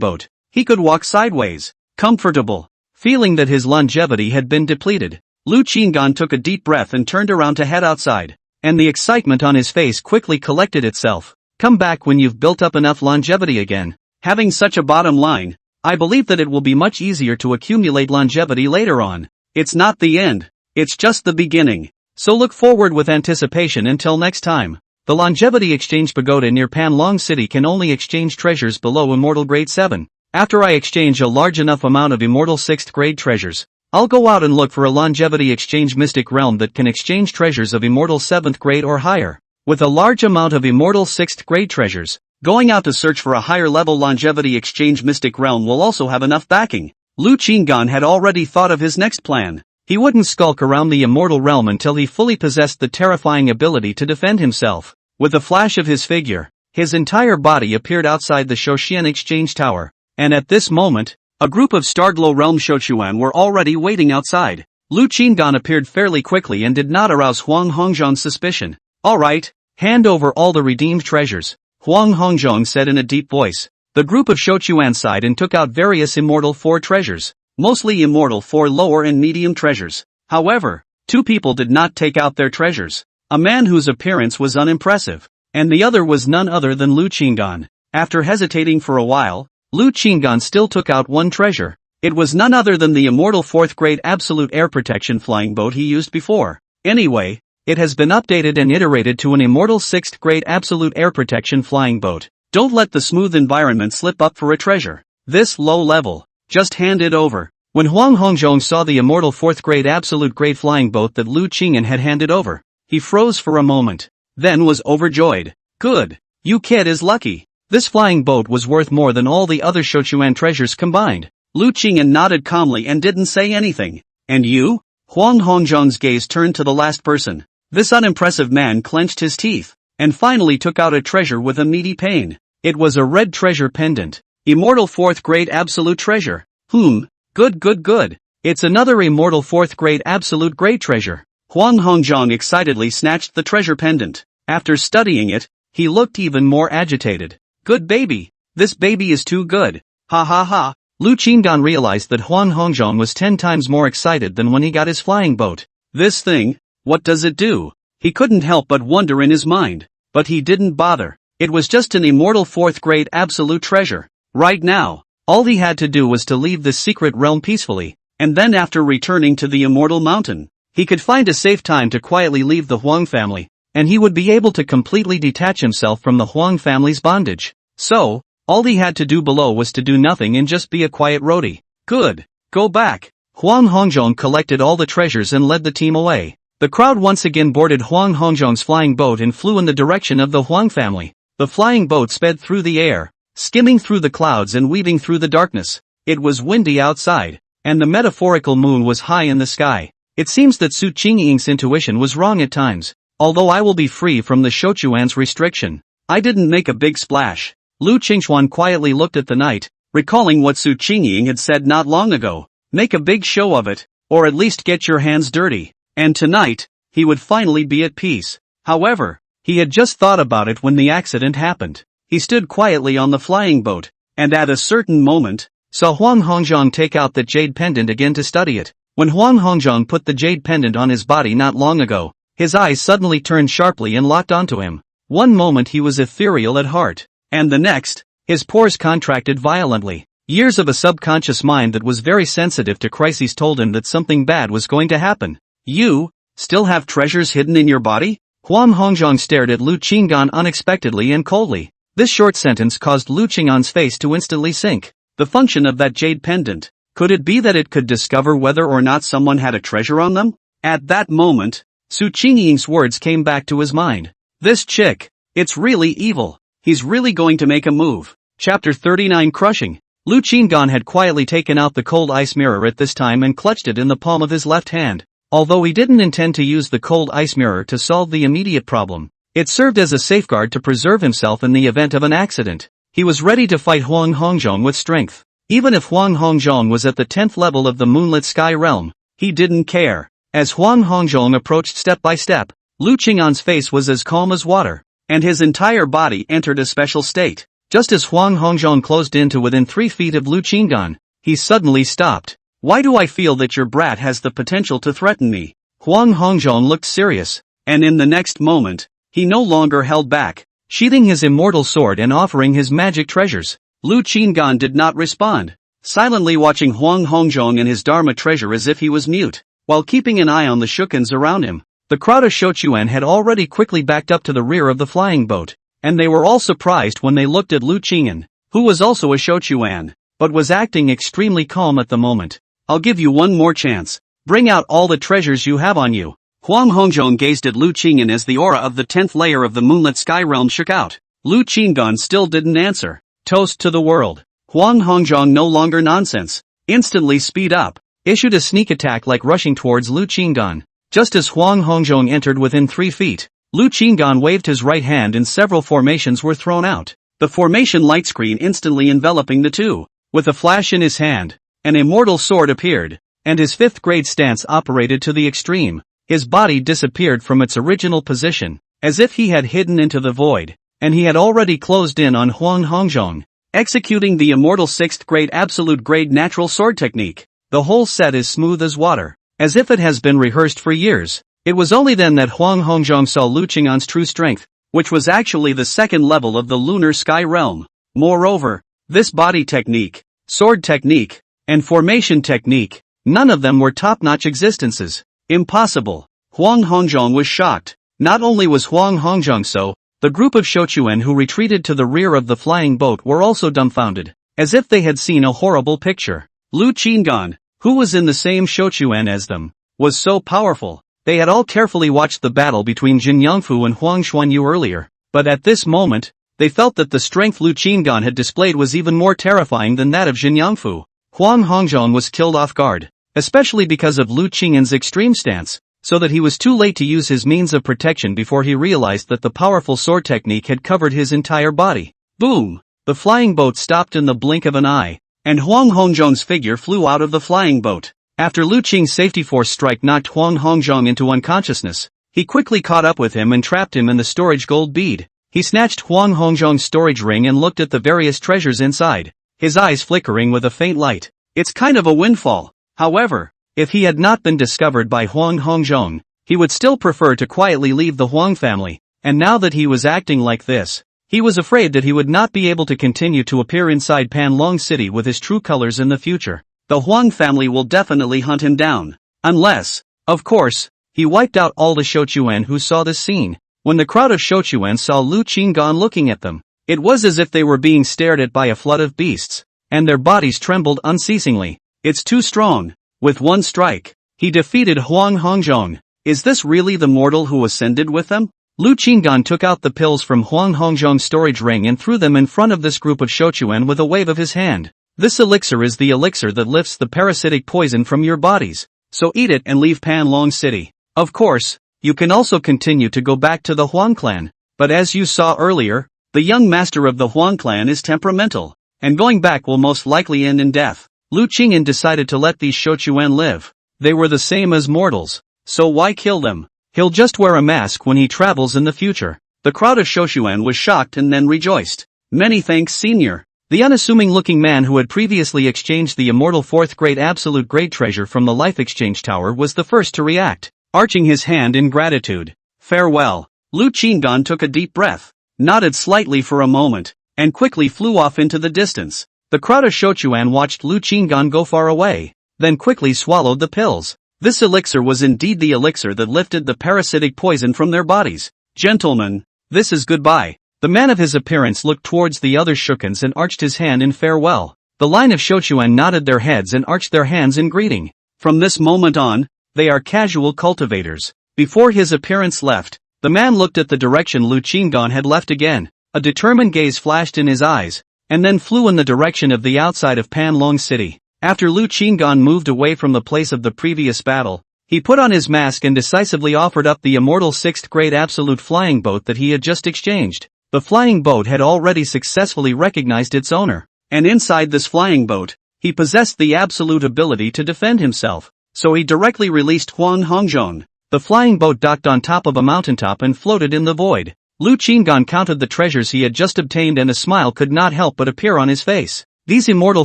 boat, he could walk sideways, comfortable, feeling that his longevity had been depleted. Lu Qingan took a deep breath and turned around to head outside, and the excitement on his face quickly collected itself. Come back when you've built up enough longevity again. Having such a bottom line, I believe that it will be much easier to accumulate longevity later on. It's not the end, it's just the beginning. So look forward with anticipation until next time. The Longevity Exchange Pagoda near Panlong City can only exchange treasures below Immortal Grade 7. After I exchange a large enough amount of Immortal 6th grade treasures, I'll go out and look for a Longevity Exchange Mystic Realm that can exchange treasures of Immortal 7th grade or higher. With a large amount of Immortal 6th grade treasures, going out to search for a higher level Longevity Exchange Mystic Realm will also have enough backing. Lu Qingan had already thought of his next plan. He wouldn't skulk around the Immortal Realm until he fully possessed the terrifying ability to defend himself. With a flash of his figure, his entire body appeared outside the Shouxian Exchange Tower, and at this moment, a group of Starglow Realm Shouchuan were already waiting outside. Lu Qingan appeared fairly quickly and did not arouse Huang Hongzhang's suspicion. Alright, hand over all the redeemed treasures. Huang Hongzhong said in a deep voice. The group of Shochuan sighed and took out various Immortal 4 treasures, mostly Immortal 4 lower and medium treasures. However, 2 people did not take out their treasures. A man whose appearance was unimpressive, and the other was none other than Lu Qinggan. After hesitating for a while, Lu Qinggan still took out 1 treasure. It was none other than the Immortal 4th grade Absolute Air Protection flying boat he used before. Anyway, it has been updated and iterated to an Immortal 6th grade Absolute Air Protection flying boat. Don't let the smooth environment slip up for a treasure. This low level. Just hand it over. When Huang Hongzhong saw the Immortal 4th grade Absolute grade flying boat that Lu Qingyan had handed over, he froze for a moment, then was overjoyed. Good. You kid is lucky. This flying boat was worth more than all the other Shochuan treasures combined. Lu Qingyan nodded calmly and didn't say anything. And you? Huang Hongzhong's gaze turned to the last person. This unimpressive man clenched his teeth, and finally took out a treasure with a meaty pain. It was a red treasure pendant. Immortal 4th grade Absolute treasure. Good. It's another Immortal 4th grade Absolute grade treasure. Huang Hongzhong excitedly snatched the treasure pendant. After studying it, he looked even more agitated. Good baby. This baby is too good. Ha ha ha. Lu Qingdan realized that Huang Hongzhong was 10 times more excited than when he got his flying boat. This thing, what does it do? He couldn't help but wonder in his mind. But he didn't bother. It was just an Immortal 4th grade Absolute treasure. Right now, all he had to do was to leave this secret realm peacefully, and then after returning to the Immortal Mountain, he could find a safe time to quietly leave the Huang family, and he would be able to completely detach himself from the Huang family's bondage. So, all he had to do below was to do nothing and just be a quiet roadie. Good. Go back. Huang Hongzhong collected all the treasures and led the team away. The crowd once again boarded Huang Hongzhong's flying boat and flew in the direction of the Huang family. The flying boat sped through the air, skimming through the clouds and weaving through the darkness. It was windy outside, and the metaphorical moon was high in the sky. It seems that Su Qingying's intuition was wrong at times. Although I will be free from the Shochuan's restriction, I didn't make a big splash. Lu Qingxuan quietly looked at the night, recalling what Su Qingying had said not long ago. Make a big show of it, or at least get your hands dirty. And tonight, he would finally be at peace. However, he had just thought about it when the accident happened. He stood quietly on the flying boat, and at a certain moment, saw Huang Hongzhong take out the jade pendant again to study it. When Huang Hongzhong put the jade pendant on his body not long ago, his eyes suddenly turned sharply and locked onto him. One moment he was ethereal at heart, and the next, his pores contracted violently. Years of a subconscious mind that was very sensitive to crises told him that something bad was going to happen. You still have treasures hidden in your body? Huang Hongzhong stared at Lu Qinggan unexpectedly and coldly. This short sentence caused Lu Qinggan's face to instantly sink. The function of that jade pendant, could it be that it could discover whether or not someone had a treasure on them? At that moment, Su Qingying's words came back to his mind. This chick, it's really evil. He's really going to make a move. Chapter 39 Crushing. Lu Qinggan had quietly taken out the cold ice mirror at this time and clutched it in the palm of his left hand. Although he didn't intend to use the cold ice mirror to solve the immediate problem, it served as a safeguard to preserve himself in the event of an accident. He was ready to fight Huang Hongzhong with strength. Even if Huang Hongzhong was at the 10th level of the moonlit sky realm, he didn't care. As Huang Hongzhong approached step by step, Lu Qinggan's face was as calm as water, and his entire body entered a special state. Just as Huang Hongzhong closed in to within 3 feet of Lu Qinggan, he suddenly stopped. Why do I feel that your brat has the potential to threaten me? Huang Hongzhong looked serious, and in the next moment, he no longer held back, sheathing his immortal sword and offering his magic treasures. Lu Qinggan did not respond, silently watching Huang Hongzhong and his Dharma treasure as if he was mute, while keeping an eye on the Shukans around him. The crowd of Shochuan had already quickly backed up to the rear of the flying boat, and they were all surprised when they looked at Lu Qingyan, who was also a Shochuan, but was acting extremely calm at the moment. I'll give you one more chance. Bring out all the treasures you have on you. Huang Hongzhong gazed at Lu Qingyan as the aura of the 10th layer of the moonlit sky realm shook out. Lu Qinggan still didn't answer. Toast to the world. Huang Hongzhong no longer nonsense. Instantly speed up. Issued a sneak attack like rushing towards Lu Qinggan. Just as Huang Hongzhong entered within 3 feet, Lu Qinggan waved his right hand and several formations were thrown out. The formation light screen instantly enveloping the two. With a flash in his hand, an immortal sword appeared, and his 5th grade stance operated to the extreme. His body disappeared from its original position, as if he had hidden into the void. and he had already closed in on Huang Hongzhong, executing the immortal 6th grade absolute grade natural sword technique. The whole set is smooth as water, as if it has been rehearsed for years. It was only then that Huang Hongzhong saw Lu Qing'an's true strength, which was actually the second level of the lunar sky realm. Moreover, this body technique, sword technique, and formation technique, none of them were top-notch existences. Impossible. Huang Hongzhong was shocked. Not only was Huang Hongzhong so, the group of Shochuan who retreated to the rear of the flying boat were also dumbfounded, as if they had seen a horrible picture. Lu Qing'an, who was in the same Shochuan as them, was so powerful. They had all carefully watched the battle between Jin Yangfu and Huang Xuanyu earlier, but at this moment, they felt that the strength Lu Qing'an had displayed was even more terrifying than that of Jin Yangfu. Huang Hongzhong was killed off guard, especially because of Lu Qing'an's extreme stance, so that he was too late to use his means of protection before he realized that the powerful sword technique had covered his entire body. Boom! The flying boat stopped in the blink of an eye, and Huang Hongzhong's figure flew out of the flying boat. After Lu Qing's safety force strike knocked Huang Hongzhong into unconsciousness, he quickly caught up with him and trapped him in the storage gold bead. He snatched Huang Hongzhong's storage ring and looked at the various treasures inside, his eyes flickering with a faint light. It's kind of a windfall. However, if he had not been discovered by Huang Hongzhong, he would still prefer to quietly leave the Huang family, and now that he was acting like this, he was afraid that he would not be able to continue to appear inside Panlong City with his true colors in the future. The Huang family will definitely hunt him down. Unless, of course, he wiped out all the Shochuan who saw this scene. When the crowd of Shochuan saw Lu Qing'an looking at them, it was as if they were being stared at by a flood of beasts, and their bodies trembled unceasingly. It's too strong. With one strike, he defeated Huang Hongzhong. Is this really the mortal who ascended with them? Lu Qing'an took out the pills from Huang Hongzhong's storage ring and threw them in front of this group of Shochuan with a wave of his hand. This elixir is the elixir that lifts the parasitic poison from your bodies, so eat it and leave Panlong City. Of course, you can also continue to go back to the Huang clan, but as you saw earlier, the young master of the Huang clan is temperamental, and going back will most likely end in death. Lu Qing'an decided to let these Shochuan live. They were the same as mortals, so why kill them? He'll just wear a mask when he travels in the future. The crowd of Shochuan was shocked and then rejoiced. Many thanks, Senior. The unassuming-looking man who had previously exchanged the immortal 4th grade absolute grade treasure from the life exchange tower was the first to react, arching his hand in gratitude. Farewell. Lu Qing'an took a deep breath, nodded slightly for a moment, and quickly flew off into the distance. The crowd of Shochuan watched Lu Qing'an go far away, then quickly swallowed the pills. This elixir was indeed the elixir that lifted the parasitic poison from their bodies. Gentlemen, this is goodbye. The man of his appearance looked towards the other Shukans and arched his hand in farewell. The line of Shochuan nodded their heads and arched their hands in greeting. From this moment on, they are casual cultivators. Before his appearance left, the man looked at the direction Lu Qing'an had left again. A determined gaze flashed in his eyes, and then flew in the direction of the outside of Panlong City. After Lu Qing'an moved away from the place of the previous battle, he put on his mask and decisively offered up the immortal 6th grade absolute flying boat that he had just exchanged. The flying boat had already successfully recognized its owner, and inside this flying boat, he possessed the absolute ability to defend himself, so he directly released Huang Hongzhong. The flying boat docked on top of a mountaintop and floated in the void. Lu Qing'an counted the treasures he had just obtained and a smile could not help but appear on his face. These immortal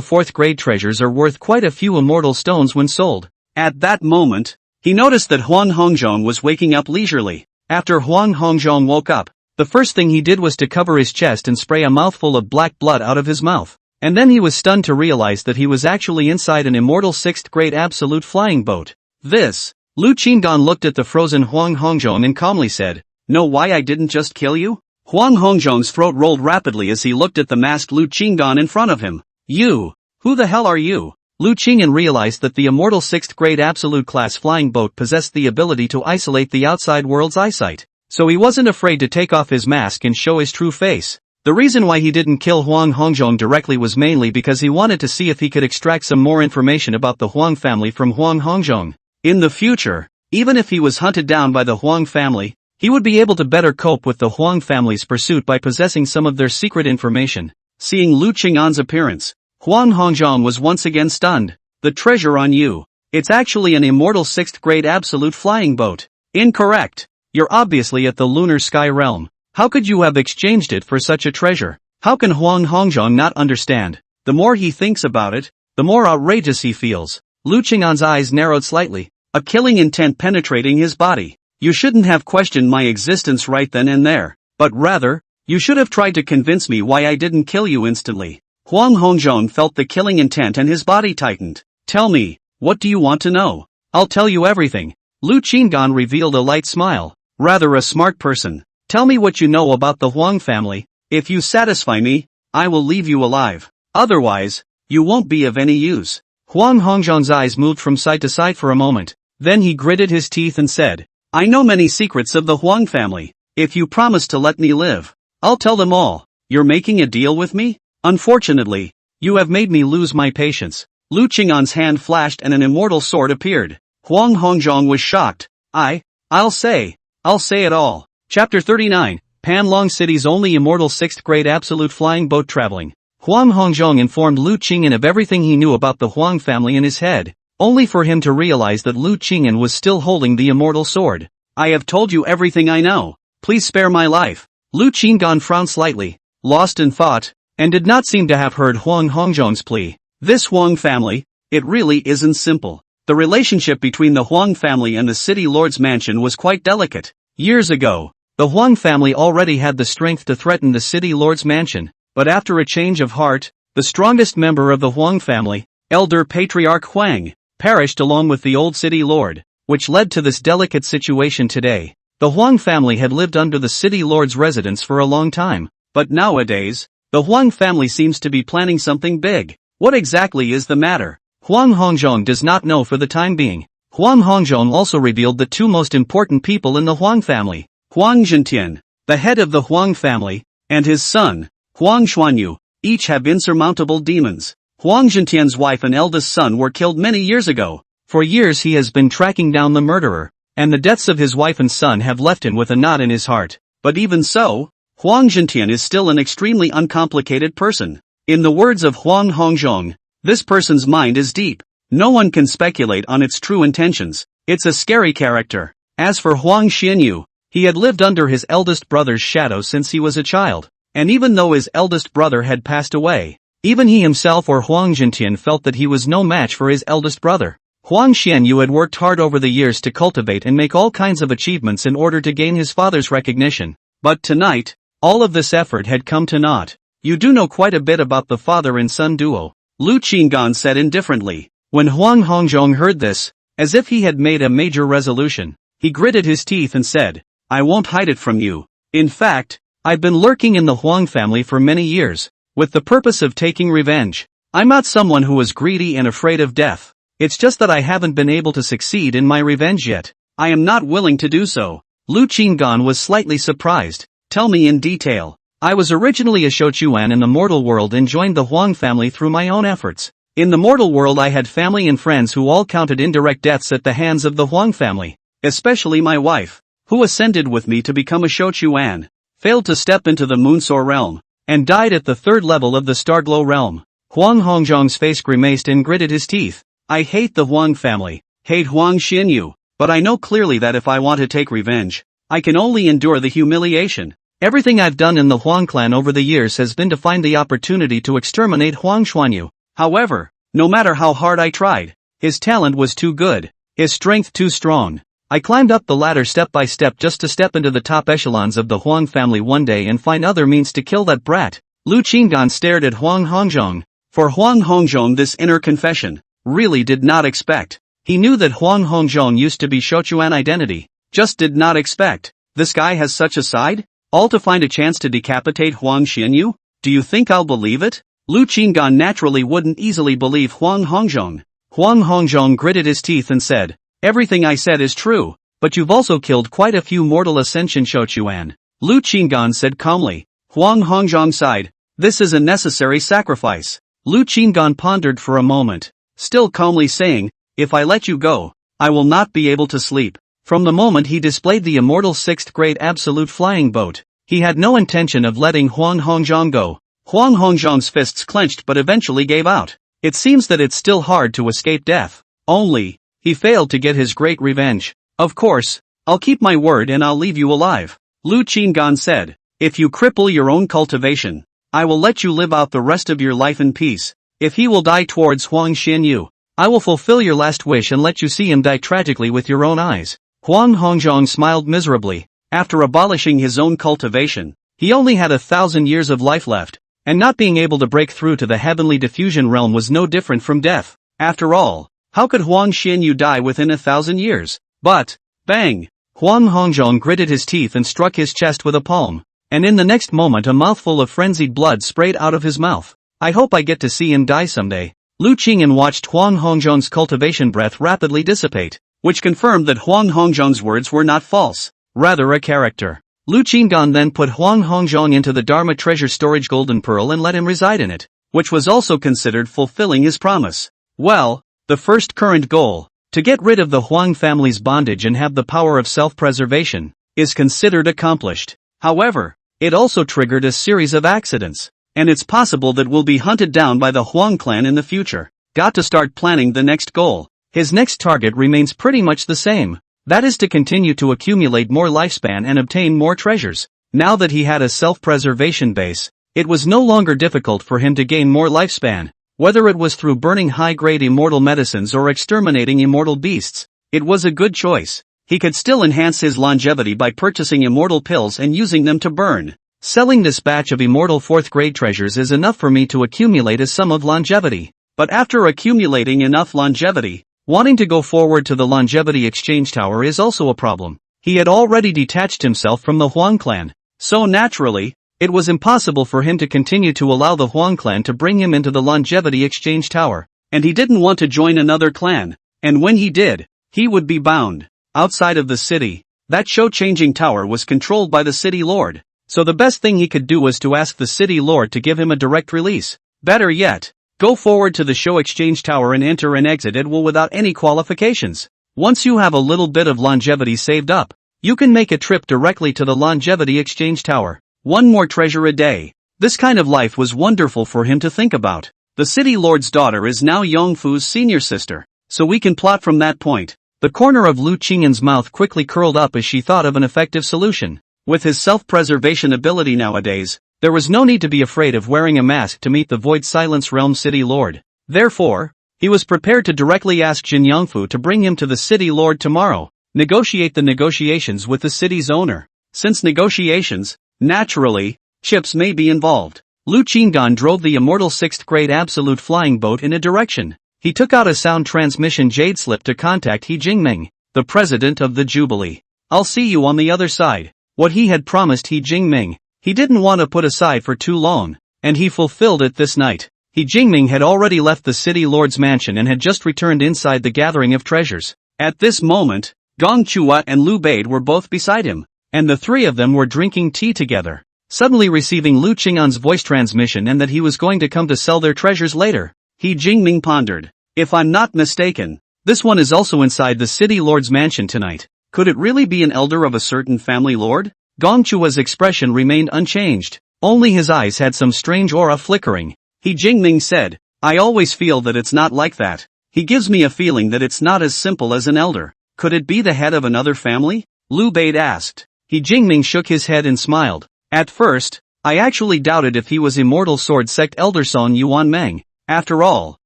4th grade treasures are worth quite a few immortal stones when sold. At that moment, he noticed that Huang Hongzhong was waking up leisurely. After Huang Hongzhong woke up, the first thing he did was to cover his chest and spray a mouthful of black blood out of his mouth. And then he was stunned to realize that he was actually inside an immortal 6th grade absolute flying boat. This. Lu Qing'an looked at the frozen Huang Hongzhong and calmly said, "Know why I didn't just kill you?" Huang Hongzhong's throat rolled rapidly as he looked at the masked Lu Qing'an in front of him. "You? Who the hell are you?" Lu Qing'an realized that the immortal 6th grade absolute class flying boat possessed the ability to isolate the outside world's eyesight, so he wasn't afraid to take off his mask and show his true face. The reason why he didn't kill Huang Hongzhong directly was mainly because he wanted to see if he could extract some more information about the Huang family from Huang Hongzhong. In the future, even if he was hunted down by the Huang family, he would be able to better cope with the Huang family's pursuit by possessing some of their secret information. Seeing Lu Qing'an's appearance, Huang Hongzhong was once again stunned. "The treasure on you. It's actually an immortal 6th grade absolute flying boat." "Incorrect. You're obviously at the lunar sky realm. How could you have exchanged it for such a treasure? How can Huang Hongzhong not understand? The more he thinks about it, the more outrageous he feels. Lu Qing'an's eyes narrowed slightly, a killing intent penetrating his body. You shouldn't have questioned my existence right then and there, but rather, you should have tried to convince me why I didn't kill you instantly. Huang Hongzhong felt the killing intent and his body tightened. Tell me, what do you want to know? I'll tell you everything. Lu Qing'an revealed a light smile. Rather a smart person. Tell me what you know about the Huang family. If you satisfy me, I will leave you alive. Otherwise, you won't be of any use. Huang Hongzhong's eyes moved from side to side for a moment. Then he gritted his teeth and said, I know many secrets of the Huang family. If you promise to let me live, I'll tell them all. You're making a deal with me? Unfortunately, you have made me lose my patience. Lu Qing'an's hand flashed and an immortal sword appeared. Huang Hongzhong was shocked. I'll say it all. Chapter 39, Panlong City's only immortal 6th grade absolute flying boat traveling. Huang Hongzhong informed Lu Qing'an of everything he knew about the Huang family in his head, only for him to realize that Lu Qing'an was still holding the immortal sword. I have told you everything I know. Please spare my life. Lu Qing'an frowned slightly, lost in thought, and did not seem to have heard Huang Hongzhong's plea. This Huang family, it really isn't simple. The relationship between the Huang family and the city lord's mansion was quite delicate. Years ago, the Huang family already had the strength to threaten the city lord's mansion, but after a change of heart, the strongest member of the Huang family, Elder Patriarch Huang, perished along with the old city lord, which led to this delicate situation today. The Huang family had lived under the city lord's residence for a long time, but nowadays, the Huang family seems to be planning something big. What exactly is the matter? Huang Hongzhong does not know for the time being. Huang Hongzhong also revealed the two most important people in the Huang family, Huang Zhentian, the head of the Huang family, and his son, Huang Xuanyu, each have insurmountable demons. Huang Zhentian's wife and eldest son were killed many years ago. For years he has been tracking down the murderer, and the deaths of his wife and son have left him with a knot in his heart. But even so, Huang Zhentian is still an extremely uncomplicated person. In the words of Huang Hongzhong, this person's mind is deep. No one can speculate on its true intentions. It's a scary character. As for Huang Xianyu, he had lived under his eldest brother's shadow since he was a child, and even though his eldest brother had passed away, even he himself or Huang Zhentian felt that he was no match for his eldest brother. Huang Xianyu had worked hard over the years to cultivate and make all kinds of achievements in order to gain his father's recognition. But tonight, all of this effort had come to naught. You do know quite a bit about the father and son duo, Lu Qing'an said indifferently. When Huang Hongzhong heard this, as if he had made a major resolution, he gritted his teeth and said, I won't hide it from you. In fact, I've been lurking in the Huang family for many years, with the purpose of taking revenge. I'm not someone who is greedy and afraid of death. It's just that I haven't been able to succeed in my revenge yet. I am not willing to do so. Lu Qing'an was slightly surprised. Tell me in detail. I was originally a Shouchuan in the mortal world and joined the Huang family through my own efforts. In the mortal world I had family and friends who all counted indirect deaths at the hands of the Huang family. Especially my wife, who ascended with me to become a Shouchuan, failed to step into the Moonsoar realm, and died at the 3rd level of the Starglow realm. Huang Hongzhong's face grimaced and gritted his teeth. I hate the Huang family, hate Huang Xianyu, but I know clearly that if I want to take revenge, I can only endure the humiliation. Everything I've done in the Huang clan over the years has been to find the opportunity to exterminate Huang Xuanyu. However, no matter how hard I tried, his talent was too good, his strength too strong. I climbed up the ladder step by step just to step into the top echelons of the Huang family one day and find other means to kill that brat. Lu Qing'an stared at Huang Hongzhong. For Huang Hongzhong this inner confession really did not expect. He knew that Huang Hongzhong used to be Shouchuan identity, just did not expect. This guy has such a side? All to find a chance to decapitate Huang Xianyu? Do you think I'll believe it? Lu Qing'an naturally wouldn't easily believe Huang Hongzhong. Huang Hongzhong gritted his teeth and said, everything I said is true, but you've also killed quite a few mortal Ascension Shouchuan. Lu Qing'an said calmly. Huang Hongzhong sighed. This is a necessary sacrifice. Lu Qing'an pondered for a moment, still calmly saying, if I let you go, I will not be able to sleep. From the moment he displayed the immortal 6th grade absolute flying boat, he had no intention of letting Huang Hongzhong go. Huang Hongzhong's fists clenched but eventually gave out. It seems that it's still hard to escape death. Only, he failed to get his great revenge. Of course, I'll keep my word and I'll leave you alive. Lu Qing'an said. If you cripple your own cultivation, I will let you live out the rest of your life in peace. If he will die towards Huang Xianyu, I will fulfill your last wish and let you see him die tragically with your own eyes. Huang Hongzhong smiled miserably. After abolishing his own cultivation, he only had 1,000 years of life left, and not being able to break through to the heavenly diffusion realm was no different from death. After all, how could Huang Xianyu die within 1,000 years? But, bang! Huang Hongzhong gritted his teeth and struck his chest with a palm, and in the next moment a mouthful of frenzied blood sprayed out of his mouth. I hope I get to see him die someday. Lu Qingyan watched Huang Hongzhong's cultivation breath rapidly dissipate, which confirmed that Huang Hongzhong's words were not false, rather a character. Lu Qinggan then put Huang Hongzhong into the Dharma treasure storage golden pearl and let him reside in it, which was also considered fulfilling his promise. Well, the first current goal, to get rid of the Huang family's bondage and have the power of self-preservation, is considered accomplished. However, it also triggered a series of accidents, and it's possible that we'll be hunted down by the Huang clan in the future. Got to start planning the next goal. His next target remains pretty much the same. That is to continue to accumulate more lifespan and obtain more treasures. Now that he had a self-preservation base, it was no longer difficult for him to gain more lifespan. Whether it was through burning high-grade immortal medicines or exterminating immortal beasts, it was a good choice. He could still enhance his longevity by purchasing immortal pills and using them to burn. Selling this batch of immortal 4th grade treasures is enough for me to accumulate a sum of longevity. But after accumulating enough longevity, wanting to go forward to the longevity exchange tower is also a problem. He had already detached himself from the Huang clan, so naturally, it was impossible for him to continue to allow the Huang clan to bring him into the longevity exchange tower, and he didn't want to join another clan, and when he did, he would be bound. Outside of the city, that show-changing tower was controlled by the city lord, so the best thing he could do was to ask the city lord to give him a direct release. Better yet, go forward to the show exchange tower and enter and exit at will without any qualifications. Once you have a little bit of longevity saved up, you can make a trip directly to the longevity exchange tower. One more treasure a day. This kind of life was wonderful for him to think about. The city lord's daughter is now Yongfu's senior sister, so we can plot from that point. The corner of Lu Qingyan's mouth quickly curled up as she thought of an effective solution. With his self-preservation ability nowadays, there was no need to be afraid of wearing a mask to meet the Void Silence Realm city lord. Therefore, he was prepared to directly ask Jin Yongfu to bring him to the city lord tomorrow, negotiate the negotiations with the city's owner. Since negotiations, naturally, chips may be involved. Lu Qingdan drove the immortal 6th grade absolute flying boat in a direction. He took out a sound transmission jade slip to contact He Jingming, the president of the Jubilee. I'll see you on the other side. What he had promised He Jingming, he didn't want to put aside for too long, and he fulfilled it this night. He Jingming had already left the city lord's mansion and had just returned inside the gathering of treasures. At this moment, Gong Chua and Lu Bade were both beside him, and the three of them were drinking tea together. Suddenly receiving Lu Qing'an's voice transmission and that he was going to come to sell their treasures later, He Jingming pondered. If I'm not mistaken, this one is also inside the city lord's mansion tonight. Could it really be an elder of a certain family lord? Gong Chua's expression remained unchanged, only his eyes had some strange aura flickering. He Jingming said, I always feel that it's not like that. He gives me a feeling that it's not as simple as an elder. Could it be the head of another family? Lu Bade asked. He Jingming shook his head and smiled. At first, I actually doubted if he was Immortal Sword Sect Elder Song Yuan Meng. After all,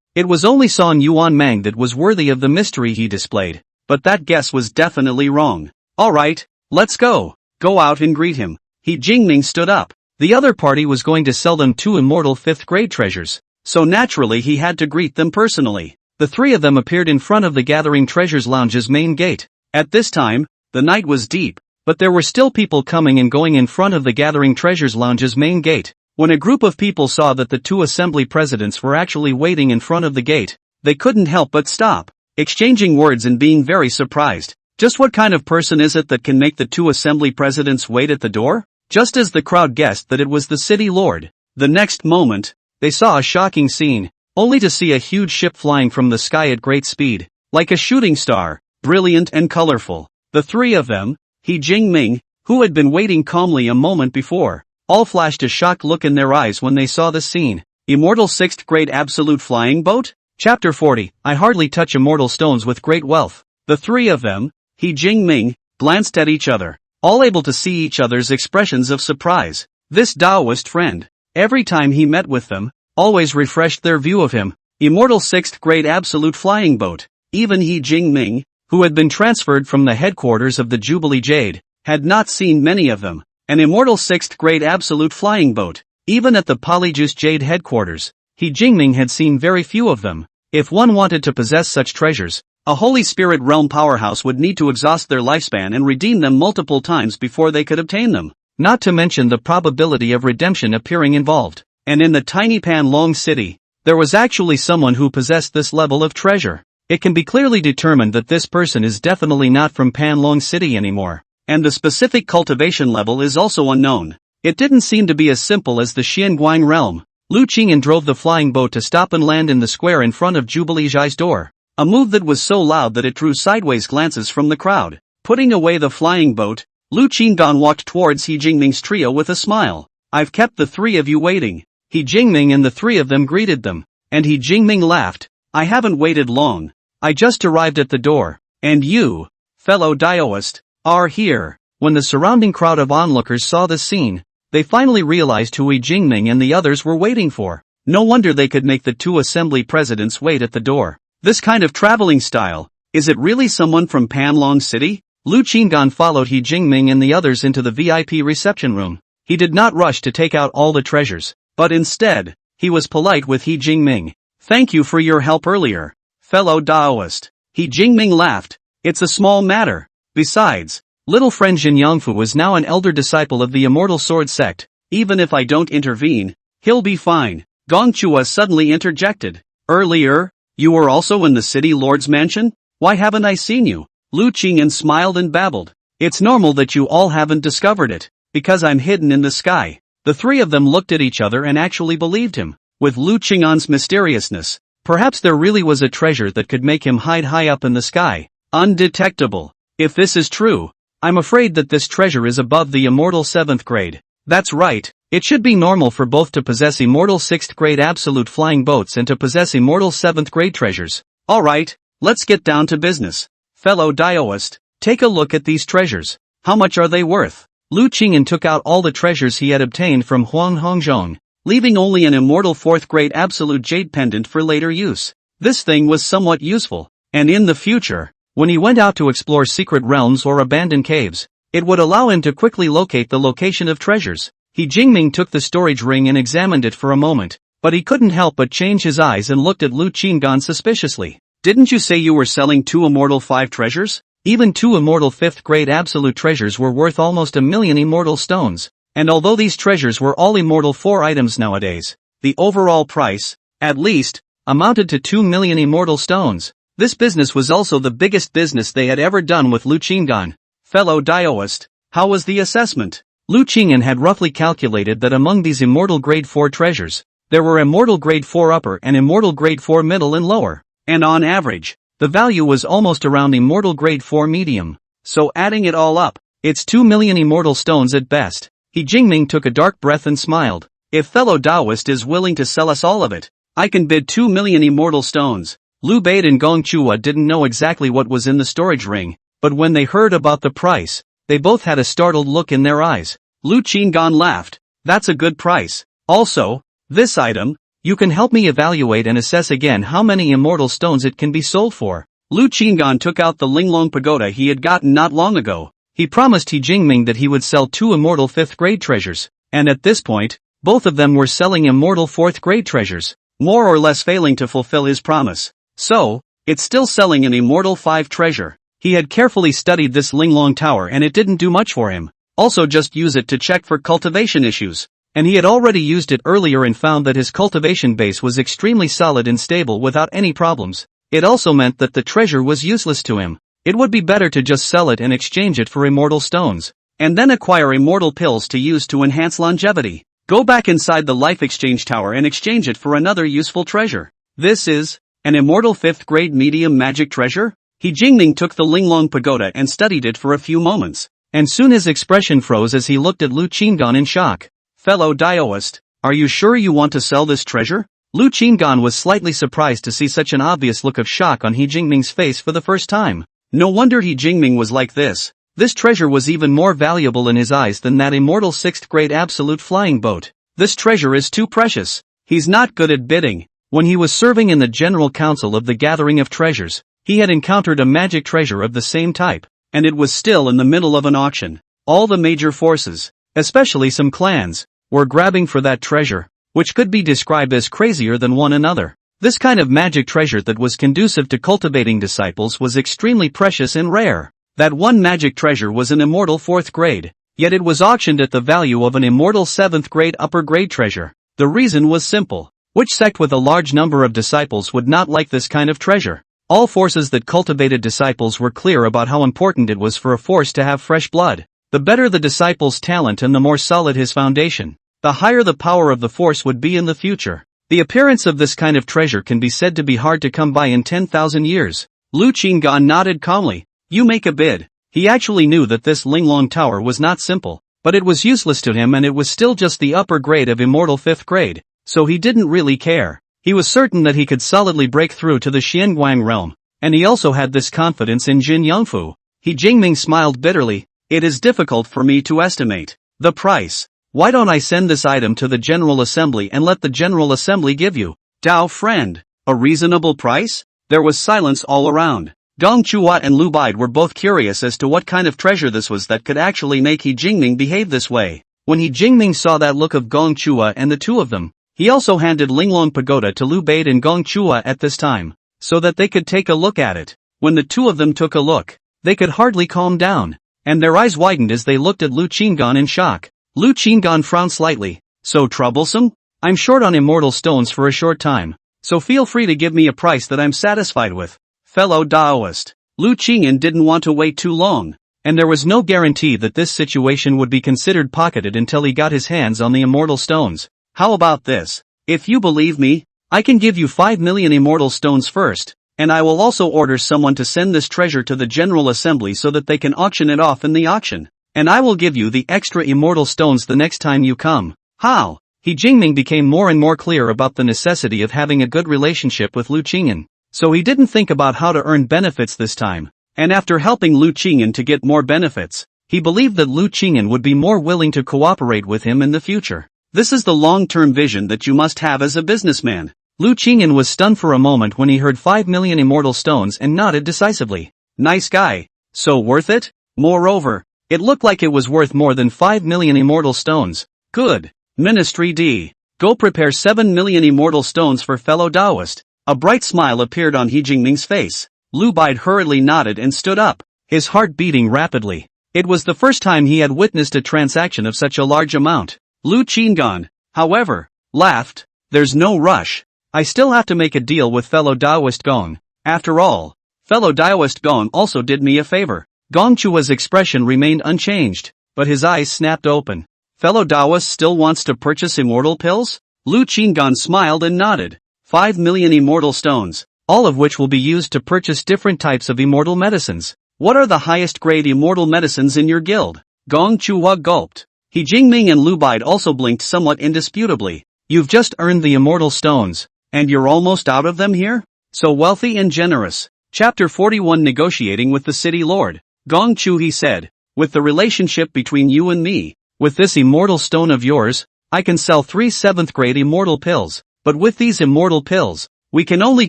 it was only Song Yuan Meng that was worthy of the mystery he displayed. But that guess was definitely wrong. Alright, let's go. Go out and greet him. He Jingming stood up. The other party was going to sell them 2 immortal 5th grade treasures, so naturally he had to greet them personally. The three of them appeared in front of the Gathering Treasures Lounge's main gate. At this time, the night was deep, but there were still people coming and going in front of the Gathering Treasures Lounge's main gate. When a group of people saw that the 2 assembly presidents were actually waiting in front of the gate, they couldn't help but stop, exchanging words and being very surprised. Just what kind of person is it that can make the 2 assembly presidents wait at the door? Just as the crowd guessed that it was the city lord, the next moment, they saw a shocking scene, only to see a huge ship flying from the sky at great speed, like a shooting star, brilliant and colorful. The three of them, He Jingming, who had been waiting calmly a moment before, all flashed a shocked look in their eyes when they saw the scene. Immortal 6th grade absolute flying boat? Chapter 40, I hardly touch immortal stones with great wealth. The three of them, He Jingming, glanced at each other. all able to see each other's expressions of surprise. This Taoist friend, every time he met with them, always refreshed their view of him. Immortal 6th grade absolute flying boat. Even He Jingming, who had been transferred from the headquarters of the Jubilee Jade, had not seen many of them. An immortal 6th grade absolute flying boat. Even at the Polyjuice Jade headquarters, He Jingming had seen very few of them. If one wanted to possess such treasures, a Holy Spirit Realm powerhouse would need to exhaust their lifespan and redeem them multiple times before they could obtain them. Not to mention the probability of redemption appearing involved. And in the tiny Panlong city, there was actually someone who possessed this level of treasure. It can be clearly determined that this person is definitely not from Panlong City anymore. And the specific cultivation level is also unknown. It didn't seem to be as simple as the Xianguang realm. Lu Qingyan drove the flying boat to stop and land in the square in front of Jubilee Jai's door. A move that was so loud that it drew sideways glances from the crowd. Putting away the flying boat, Lu Qinggan walked towards He Jingming's trio with a smile. I've kept the three of you waiting. He Jingming and the three of them greeted them. And He Jingming laughed. I haven't waited long. I just arrived at the door. And you, fellow Taoist, are here. When the surrounding crowd of onlookers saw this scene, they finally realized who He Jingming and the others were waiting for. No wonder they could make the two assembly presidents wait at the door. This kind of traveling style, is it really someone from Panlong City? Lu Qinggan followed He Jingming and the others into the VIP reception room. He did not rush to take out all the treasures, but instead, he was polite with He Jingming. Thank you for your help earlier, fellow Taoist. He Jingming laughed. It's a small matter. Besides, little friend Jin Yongfu is now an elder disciple of the Immortal Sword sect. Even if I don't intervene, he'll be fine. Gong Chua suddenly interjected. Earlier, you were also in the city lord's mansion? Why haven't I seen you? Lu Qingyan smiled and babbled. It's normal that you all haven't discovered it, because I'm hidden in the sky. The three of them looked at each other and actually believed him. With Lu Qingyan's mysteriousness, perhaps there really was a treasure that could make him hide high up in the sky, undetectable. If this is true, I'm afraid that this treasure is above the immortal 7th grade. That's right, it should be normal for both to possess immortal 6th grade absolute flying boats and to possess immortal 7th grade treasures. Alright, let's get down to business. Fellow Taoist, take a look at these treasures. How much are they worth? Lu Qingyan took out all the treasures he had obtained from Huang Hongzhong, leaving only an immortal 4th grade absolute jade pendant for later use. This thing was somewhat useful, and in the future, when he went out to explore secret realms or abandoned caves, it would allow him to quickly locate the location of treasures. He Jingming took the storage ring and examined it for a moment, but he couldn't help but change his eyes and looked at Lu Qinggan suspiciously. Didn't you say you were selling 2 immortal 5 treasures? Even 2 immortal 5th grade absolute treasures were worth almost 1,000,000 immortal stones, and although these treasures were all immortal 4 items nowadays, the overall price, at least, amounted to 2,000,000 immortal stones. This business was also the biggest business they had ever done with Lu Qinggan. Fellow Taoist, how was the assessment? Lu Qingyan had roughly calculated that among these immortal grade 4 treasures, there were immortal grade 4 upper and immortal grade 4 middle and lower, and on average, the value was almost around immortal grade 4 medium. So adding it all up, it's 2,000,000 immortal stones at best. He Jingming took a dark breath and smiled. If fellow Taoist is willing to sell us all of it, I can bid 2,000,000 immortal stones. Lu Bade and Gong Chua didn't know exactly what was in the storage ring, but when they heard about the price, they both had a startled look in their eyes. Lu Qinggan laughed. That's a good price. Also, this item, you can help me evaluate and assess again how many immortal stones it can be sold for. Lu Qinggan took out the Linglong Pagoda he had gotten not long ago. He promised He Jingming that he would sell 2 immortal 5th grade treasures, and at this point, both of them were selling immortal 4th grade treasures, more or less failing to fulfill his promise. So, it's still selling an immortal 5 treasure. He had carefully studied this Linglong Tower and it didn't do much for him. Also just use it to check for cultivation issues. And he had already used it earlier and found that his cultivation base was extremely solid and stable without any problems. It also meant that the treasure was useless to him. It would be better to just sell it and exchange it for immortal stones. And then acquire immortal pills to use to enhance longevity. Go back inside the life exchange tower and exchange it for another useful treasure. This is an immortal 5th grade medium magic treasure? He Jingming took the Linglong Pagoda and studied it for a few moments, and soon his expression froze as he looked at Lu Qinggan in shock. Fellow Taoist, are you sure you want to sell this treasure? Lu Qinggan was slightly surprised to see such an obvious look of shock on He Jingming's face for the first time. No wonder He Jingming was like this. This treasure was even more valuable in his eyes than that immortal 6th grade absolute flying boat. This treasure is too precious. He's not good at bidding. When he was serving in the General Council of the Gathering of Treasures, he had encountered a magic treasure of the same type, and it was still in the middle of an auction. All the major forces, especially some clans, were grabbing for that treasure, which could be described as crazier than one another. This kind of magic treasure that was conducive to cultivating disciples was extremely precious and rare. That one magic treasure was an immortal 4th grade, yet it was auctioned at the value of an immortal 7th grade upper grade treasure. The reason was simple. Which sect with a large number of disciples would not like this kind of treasure? All forces that cultivated disciples were clear about how important it was for a force to have fresh blood. The better the disciple's talent and the more solid his foundation, the higher the power of the force would be in the future. The appearance of this kind of treasure can be said to be hard to come by in 10,000 years. Lu Qinggan nodded calmly. You make a bid. He actually knew that this Linglong Tower was not simple, but it was useless to him and it was still just the upper grade of immortal 5th grade, so he didn't really care. He was certain that he could solidly break through to the Xianguang realm, and he also had this confidence in Jin Yongfu. He Jingming smiled bitterly. It is difficult for me to estimate the price. Why don't I send this item to the General Assembly and let the General Assembly give you, Dao friend, a reasonable price? There was silence all around. Gong Chuat and Lu Bide were both curious as to what kind of treasure this was that could actually make He Jingming behave this way. When He Jingming saw that look of Gong Chua and the two of them, he also handed Linglong Pagoda to Lu Bade and Gong Chua at this time, so that they could take a look at it. When the two of them took a look, they could hardly calm down, and their eyes widened as they looked at Lu Qinggan in shock. Lu Qinggan frowned slightly. So troublesome? I'm short on immortal stones for a short time, so feel free to give me a price that I'm satisfied with. Fellow Daoist. Lu Qingyan didn't want to wait too long, and there was no guarantee that this situation would be considered pocketed until he got his hands on the immortal stones. How about this? If you believe me, I can give you 5 million immortal stones first, and I will also order someone to send this treasure to the General Assembly so that they can auction it off in the auction, and I will give you the extra immortal stones the next time you come. How? He Jingming became more and more clear about the necessity of having a good relationship with Lu Qingyan, so he didn't think about how to earn benefits this time, and after helping Lu Qingyan to get more benefits, he believed that Lu Qingyan would be more willing to cooperate with him in the future. This is the long-term vision that you must have as a businessman. Lu Qingyan was stunned for a moment when he heard 5 million immortal stones and nodded decisively. Nice guy. So worth it? Moreover, it looked like it was worth more than 5 million immortal stones. Good. Ministry D. Go prepare 7 million immortal stones for fellow Daoist. A bright smile appeared on He Jingming's face. Lu Bide hurriedly nodded and stood up, his heart beating rapidly. It was the first time he had witnessed a transaction of such a large amount. Lu Qinggan, however, laughed. There's no rush. I still have to make a deal with fellow Daoist Gong. After all, fellow Daoist Gong also did me a favor. Gong Chua's expression remained unchanged, but his eyes snapped open. Fellow Daoist still wants to purchase immortal pills? Lu Qinggan smiled and nodded. 5 million immortal stones, all of which will be used to purchase different types of immortal medicines. What are the highest grade immortal medicines in your guild? Gong Chua gulped. He Jingming and Lu Bide also blinked somewhat indisputably. You've just earned the immortal stones, and you're almost out of them here? So wealthy and generous. Chapter 41 Negotiating with the City Lord. Gong Chu, he said, with the relationship between you and me, with this immortal stone of yours, I can sell 3 7th grade immortal pills, but with these immortal pills, we can only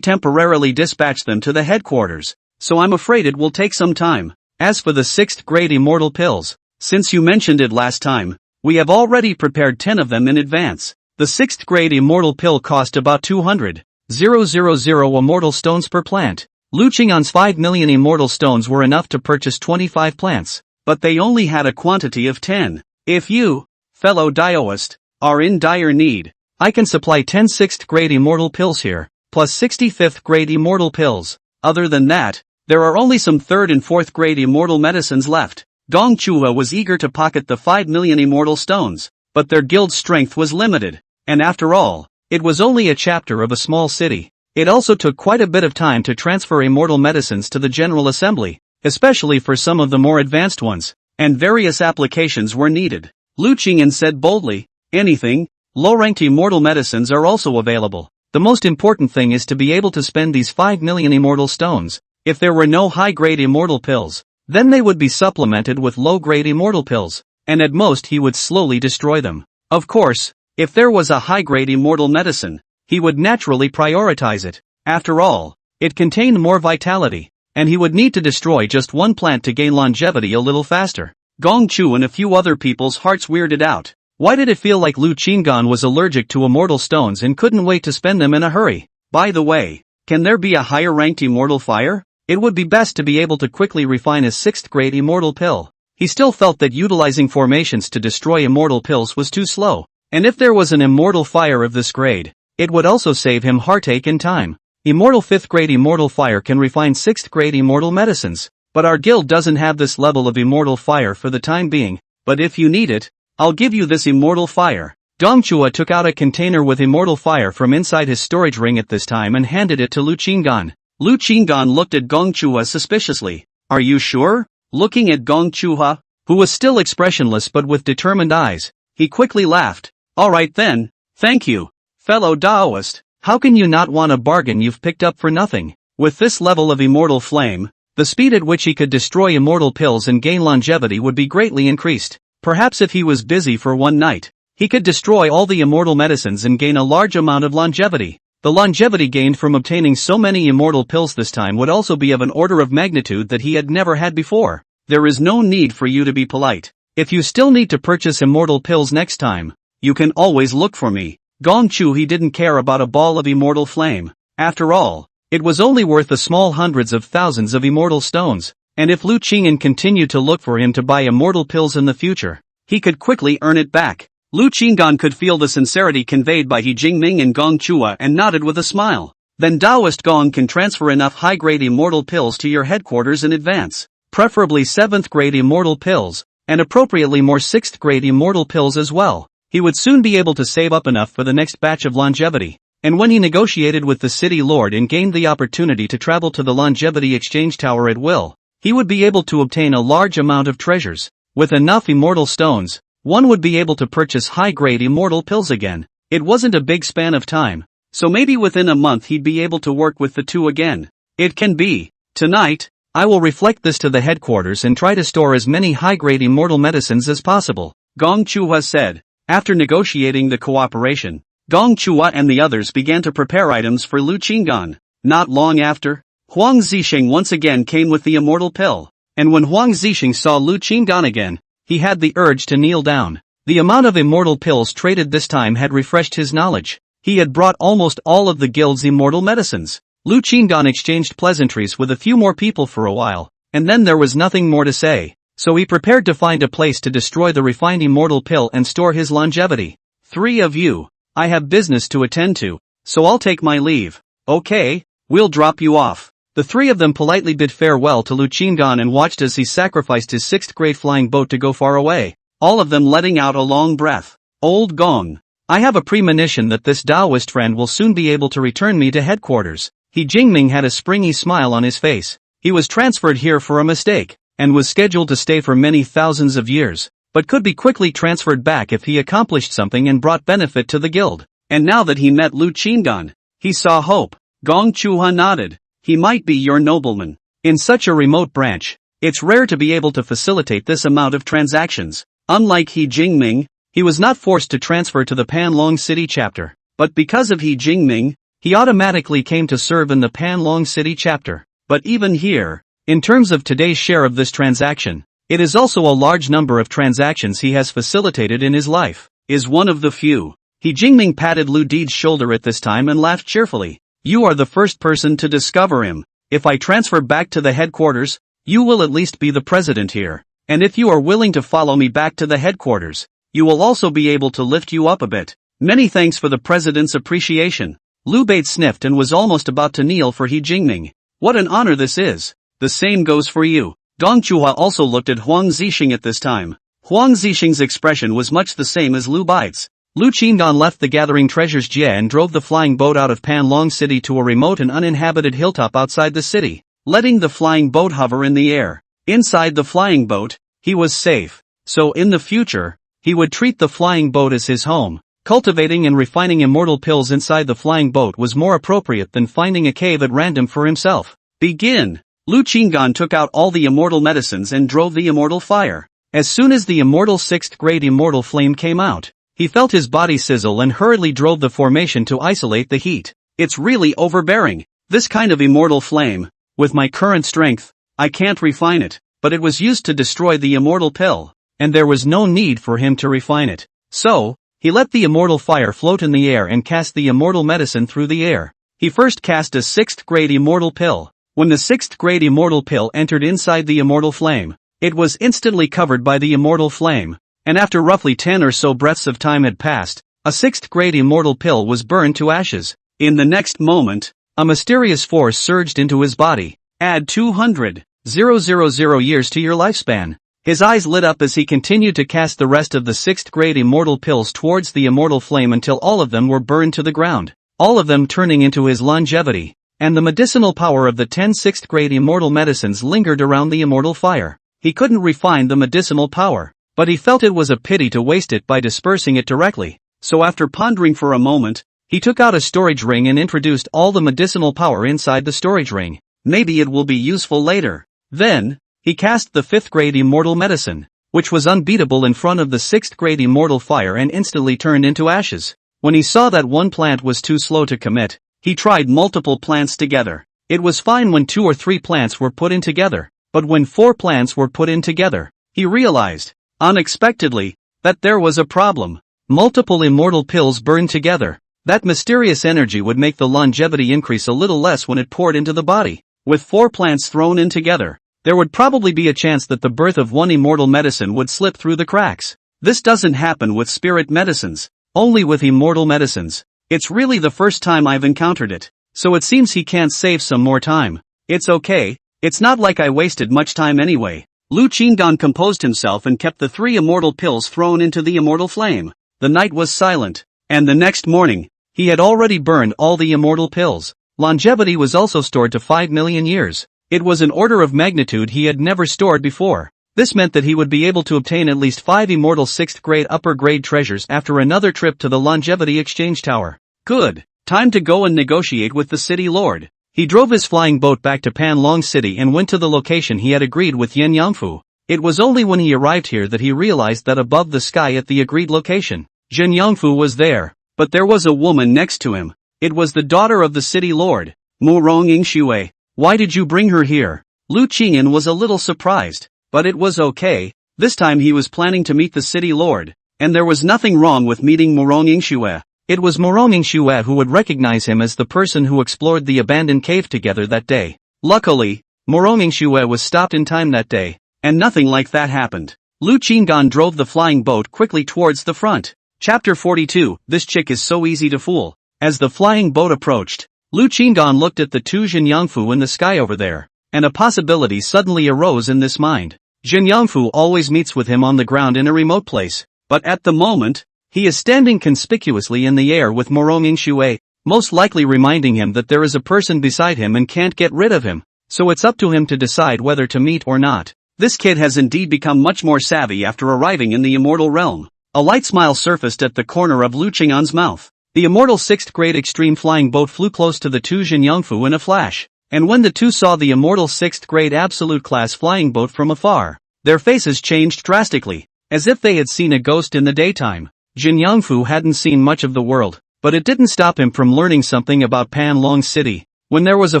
temporarily dispatch them to the headquarters, so I'm afraid it will take some time. As for the 6th grade immortal pills, since you mentioned it last time, we have already prepared 10 of them in advance. The 6th grade immortal pill cost about 200,000 immortal stones per plant. Lu Qingyan's 5 million immortal stones were enough to purchase 25 plants, but they only had a quantity of 10. If you, fellow Daoist, are in dire need, I can supply 10 6th grade immortal pills here, plus 65th grade immortal pills. Other than that, there are only some 3rd and 4th grade immortal medicines left. Gong Chua was eager to pocket the 5 million immortal stones, but their guild's strength was limited, and after all, it was only a chapter of a small city. It also took quite a bit of time to transfer immortal medicines to the General Assembly, especially for some of the more advanced ones, and various applications were needed. Lu Qingyan said boldly, anything, low-ranked immortal medicines are also available. The most important thing is to be able to spend these 5 million immortal stones. If there were no high-grade immortal pills, Then they would be supplemented with low-grade immortal pills, and at most he would slowly destroy them. Of course, if there was a high-grade immortal medicine, he would naturally prioritize it. After all, it contained more vitality, and he would need to destroy just one plant to gain longevity a little faster. Gong Chu and a few other people's hearts weirded out. Why did it feel like Lu Qinggan was allergic to immortal stones and couldn't wait to spend them in a hurry? By the way, can there be a higher-ranked immortal fire? It would be best to be able to quickly refine a 6th-grade immortal pill. He still felt that utilizing formations to destroy immortal pills was too slow, and if there was an immortal fire of this grade, it would also save him heartache and time. Immortal 5th-grade immortal fire can refine 6th-grade immortal medicines, but our guild doesn't have this level of immortal fire for the time being, but if you need it, I'll give you this immortal fire. Dongchua took out a container with immortal fire from inside his storage ring at this time and handed it to Lu Qinggan. Lu Qinggan looked at Gongchua suspiciously. Are you sure? Looking at Gongchua, who was still expressionless but with determined eyes, he quickly laughed. Alright then, thank you, fellow Daoist. How can you not want a bargain you've picked up for nothing? With this level of immortal flame, the speed at which he could destroy immortal pills and gain longevity would be greatly increased. Perhaps if he was busy for one night, he could destroy all the immortal medicines and gain a large amount of longevity. The longevity gained from obtaining so many immortal pills this time would also be of an order of magnitude that he had never had before. There is no need for you to be polite. If you still need to purchase immortal pills next time, you can always look for me. Gong Chu he didn't care about a ball of immortal flame. After all, it was only worth the small hundreds of thousands of immortal stones. And if Lu Qingyan continued to look for him to buy immortal pills in the future, he could quickly earn it back. Lu Qinggan could feel the sincerity conveyed by He Jingming and Gong Chua and nodded with a smile. Then Daoist Gong can transfer enough high-grade immortal pills to your headquarters in advance, preferably 7th-grade immortal pills, and appropriately more 6th-grade immortal pills as well. He would soon be able to save up enough for the next batch of longevity. And when he negotiated with the city lord and gained the opportunity to travel to the longevity exchange tower at will, he would be able to obtain a large amount of treasures. With enough immortal stones, one would be able to purchase high-grade immortal pills again. It wasn't a big span of time, so maybe within a month he'd be able to work with the two again. It can be. Tonight, I will reflect this to the headquarters and try to store as many high-grade immortal medicines as possible, Gong Chua said. After negotiating the cooperation, Gong Chua and the others began to prepare items for Lu Qinggan. Not long after, Huang Zixing once again came with the immortal pill, and when Huang Zixing saw Lu Qinggan again, he had the urge to kneel down. The amount of immortal pills traded this time had refreshed his knowledge. He had brought almost all of the guild's immortal medicines. Lu Qinggan exchanged pleasantries with a few more people for a while, and then there was nothing more to say, so he prepared to find a place to destroy the refined immortal pill and store his longevity. 3 of you, I have business to attend to, so I'll take my leave. Okay, we'll drop you off. The 3 of them politely bid farewell to Lu Qinggan and watched as he sacrificed his 6th-grade flying boat to go far away, all of them letting out a long breath. Old Gong, I have a premonition that this Taoist friend will soon be able to return me to headquarters. He Jingming had a springy smile on his face. He was transferred here for a mistake, and was scheduled to stay for many thousands of years, but could be quickly transferred back if he accomplished something and brought benefit to the guild. And now that he met Lu Qinggan, he saw hope. Gong Chuha nodded. He might be your nobleman. In such a remote branch, it's rare to be able to facilitate this amount of transactions. Unlike He Jingming, he was not forced to transfer to the Panlong City chapter, but because of He Jingming, he automatically came to serve in the Panlong City chapter. But even here, in terms of today's share of this transaction, it is also a large number of transactions he has facilitated in his life. Is one of the few. He Jingming patted Lu Di's shoulder at this time and laughed cheerfully. You are the first person to discover him. If I transfer back to the headquarters, you will at least be the president here. And if you are willing to follow me back to the headquarters, you will also be able to lift you up a bit. Many thanks for the president's appreciation. Lu Bate sniffed and was almost about to kneel for He Jingming. What an honor this is. The same goes for you. Gong Chuha also looked at Huang Zixing at this time. Huang Zixing's expression was much the same as Lu Baite's. Lu Qingdan left the gathering treasures Jie and drove the flying boat out of Panlong City to a remote and uninhabited hilltop outside the city, letting the flying boat hover in the air. Inside the flying boat, he was safe, so in the future, he would treat the flying boat as his home. Cultivating and refining immortal pills inside the flying boat was more appropriate than finding a cave at random for himself. Begin! Lu Qinggan took out all the immortal medicines and drove the immortal fire. As soon as the immortal 6th grade immortal flame came out, he felt his body sizzle and hurriedly drove the formation to isolate the heat. It's really overbearing, this kind of immortal flame. With my current strength, I can't refine it, but it was used to destroy the immortal pill, and there was no need for him to refine it. So, he let the immortal fire float in the air and cast the immortal medicine through the air. He first cast a 6th grade immortal pill. When the 6th grade immortal pill entered inside the immortal flame, it was instantly covered by the immortal flame, and after roughly 10 or so breaths of time had passed, a 6th grade immortal pill was burned to ashes. In the next moment, a mysterious force surged into his body. Add 200,000 years to your lifespan. His eyes lit up as he continued to cast the rest of the 6th grade immortal pills towards the immortal flame until all of them were burned to the ground, all of them turning into his longevity, and the medicinal power of the 10 6th grade immortal medicines lingered around the immortal fire. He couldn't refine the medicinal power, but he felt it was a pity to waste it by dispersing it directly, so after pondering for a moment, he took out a storage ring and introduced all the medicinal power inside the storage ring. Maybe it will be useful later. Then, he cast the 5th grade immortal medicine, which was unbeatable in front of the 6th grade immortal fire and instantly turned into ashes. When he saw that one plant was too slow to commit, he tried multiple plants together. It was fine when 2 or 3 plants were put in together, but when 4 plants were put in together, he realized, unexpectedly, that there was a problem. Multiple immortal pills burned together. That mysterious energy would make the longevity increase a little less when it poured into the body. With 4 plants thrown in together, there would probably be a chance that the birth of one immortal medicine would slip through the cracks. This doesn't happen with spirit medicines, only with immortal medicines. It's really the first time I've encountered it, so it seems he can't save some more time. It's okay, it's not like I wasted much time anyway. Lu Qingdan composed himself and kept the 3 immortal pills thrown into the immortal flame. The night was silent, and the next morning, he had already burned all the immortal pills. Longevity was also stored to 5 million years. It was an order of magnitude he had never stored before. This meant that he would be able to obtain at least 5 immortal 6th grade upper grade treasures after another trip to the longevity exchange tower. Good. Time to go and negotiate with the city lord. He drove his flying boat back to Panlong City and went to the location he had agreed with Yin Yangfu. It was only when he arrived here that he realized that above the sky at the agreed location, Jin Yangfu was there, but there was a woman next to him. It was the daughter of the city lord, Mu Rongying Xue. Why did you bring her here? Lu Qingyan was a little surprised, but it was okay. This time he was planning to meet the city lord, and there was nothing wrong with meeting Mu Rongying Xue. It was Mu Rongying Xue who would recognize him as the person who explored the abandoned cave together that day. Luckily, Mu Rongying Xue was stopped in time that day, and nothing like that happened. Lu Qinggan drove the flying boat quickly towards the front. Chapter 42, This chick is so easy to fool. As the flying boat approached, Lu Qingdan looked at the 2 Jin Yangfu in the sky over there, and a possibility suddenly arose in this mind. Jin Yangfu always meets with him on the ground in a remote place, but at the moment, he is standing conspicuously in the air with Mu Rongying Xue, most likely reminding him that there is a person beside him and can't get rid of him, so it's up to him to decide whether to meet or not. This kid has indeed become much more savvy after arriving in the immortal realm. A light smile surfaced at the corner of Lu Qingyan's mouth. The immortal 6th grade extreme flying boat flew close to the 2 Jin Yangfu in a flash, and when the two saw the immortal 6th grade absolute class flying boat from afar, their faces changed drastically, as if they had seen a ghost in the daytime. Jin Yangfu hadn't seen much of the world, but it didn't stop him from learning something about Panlong City. When there was a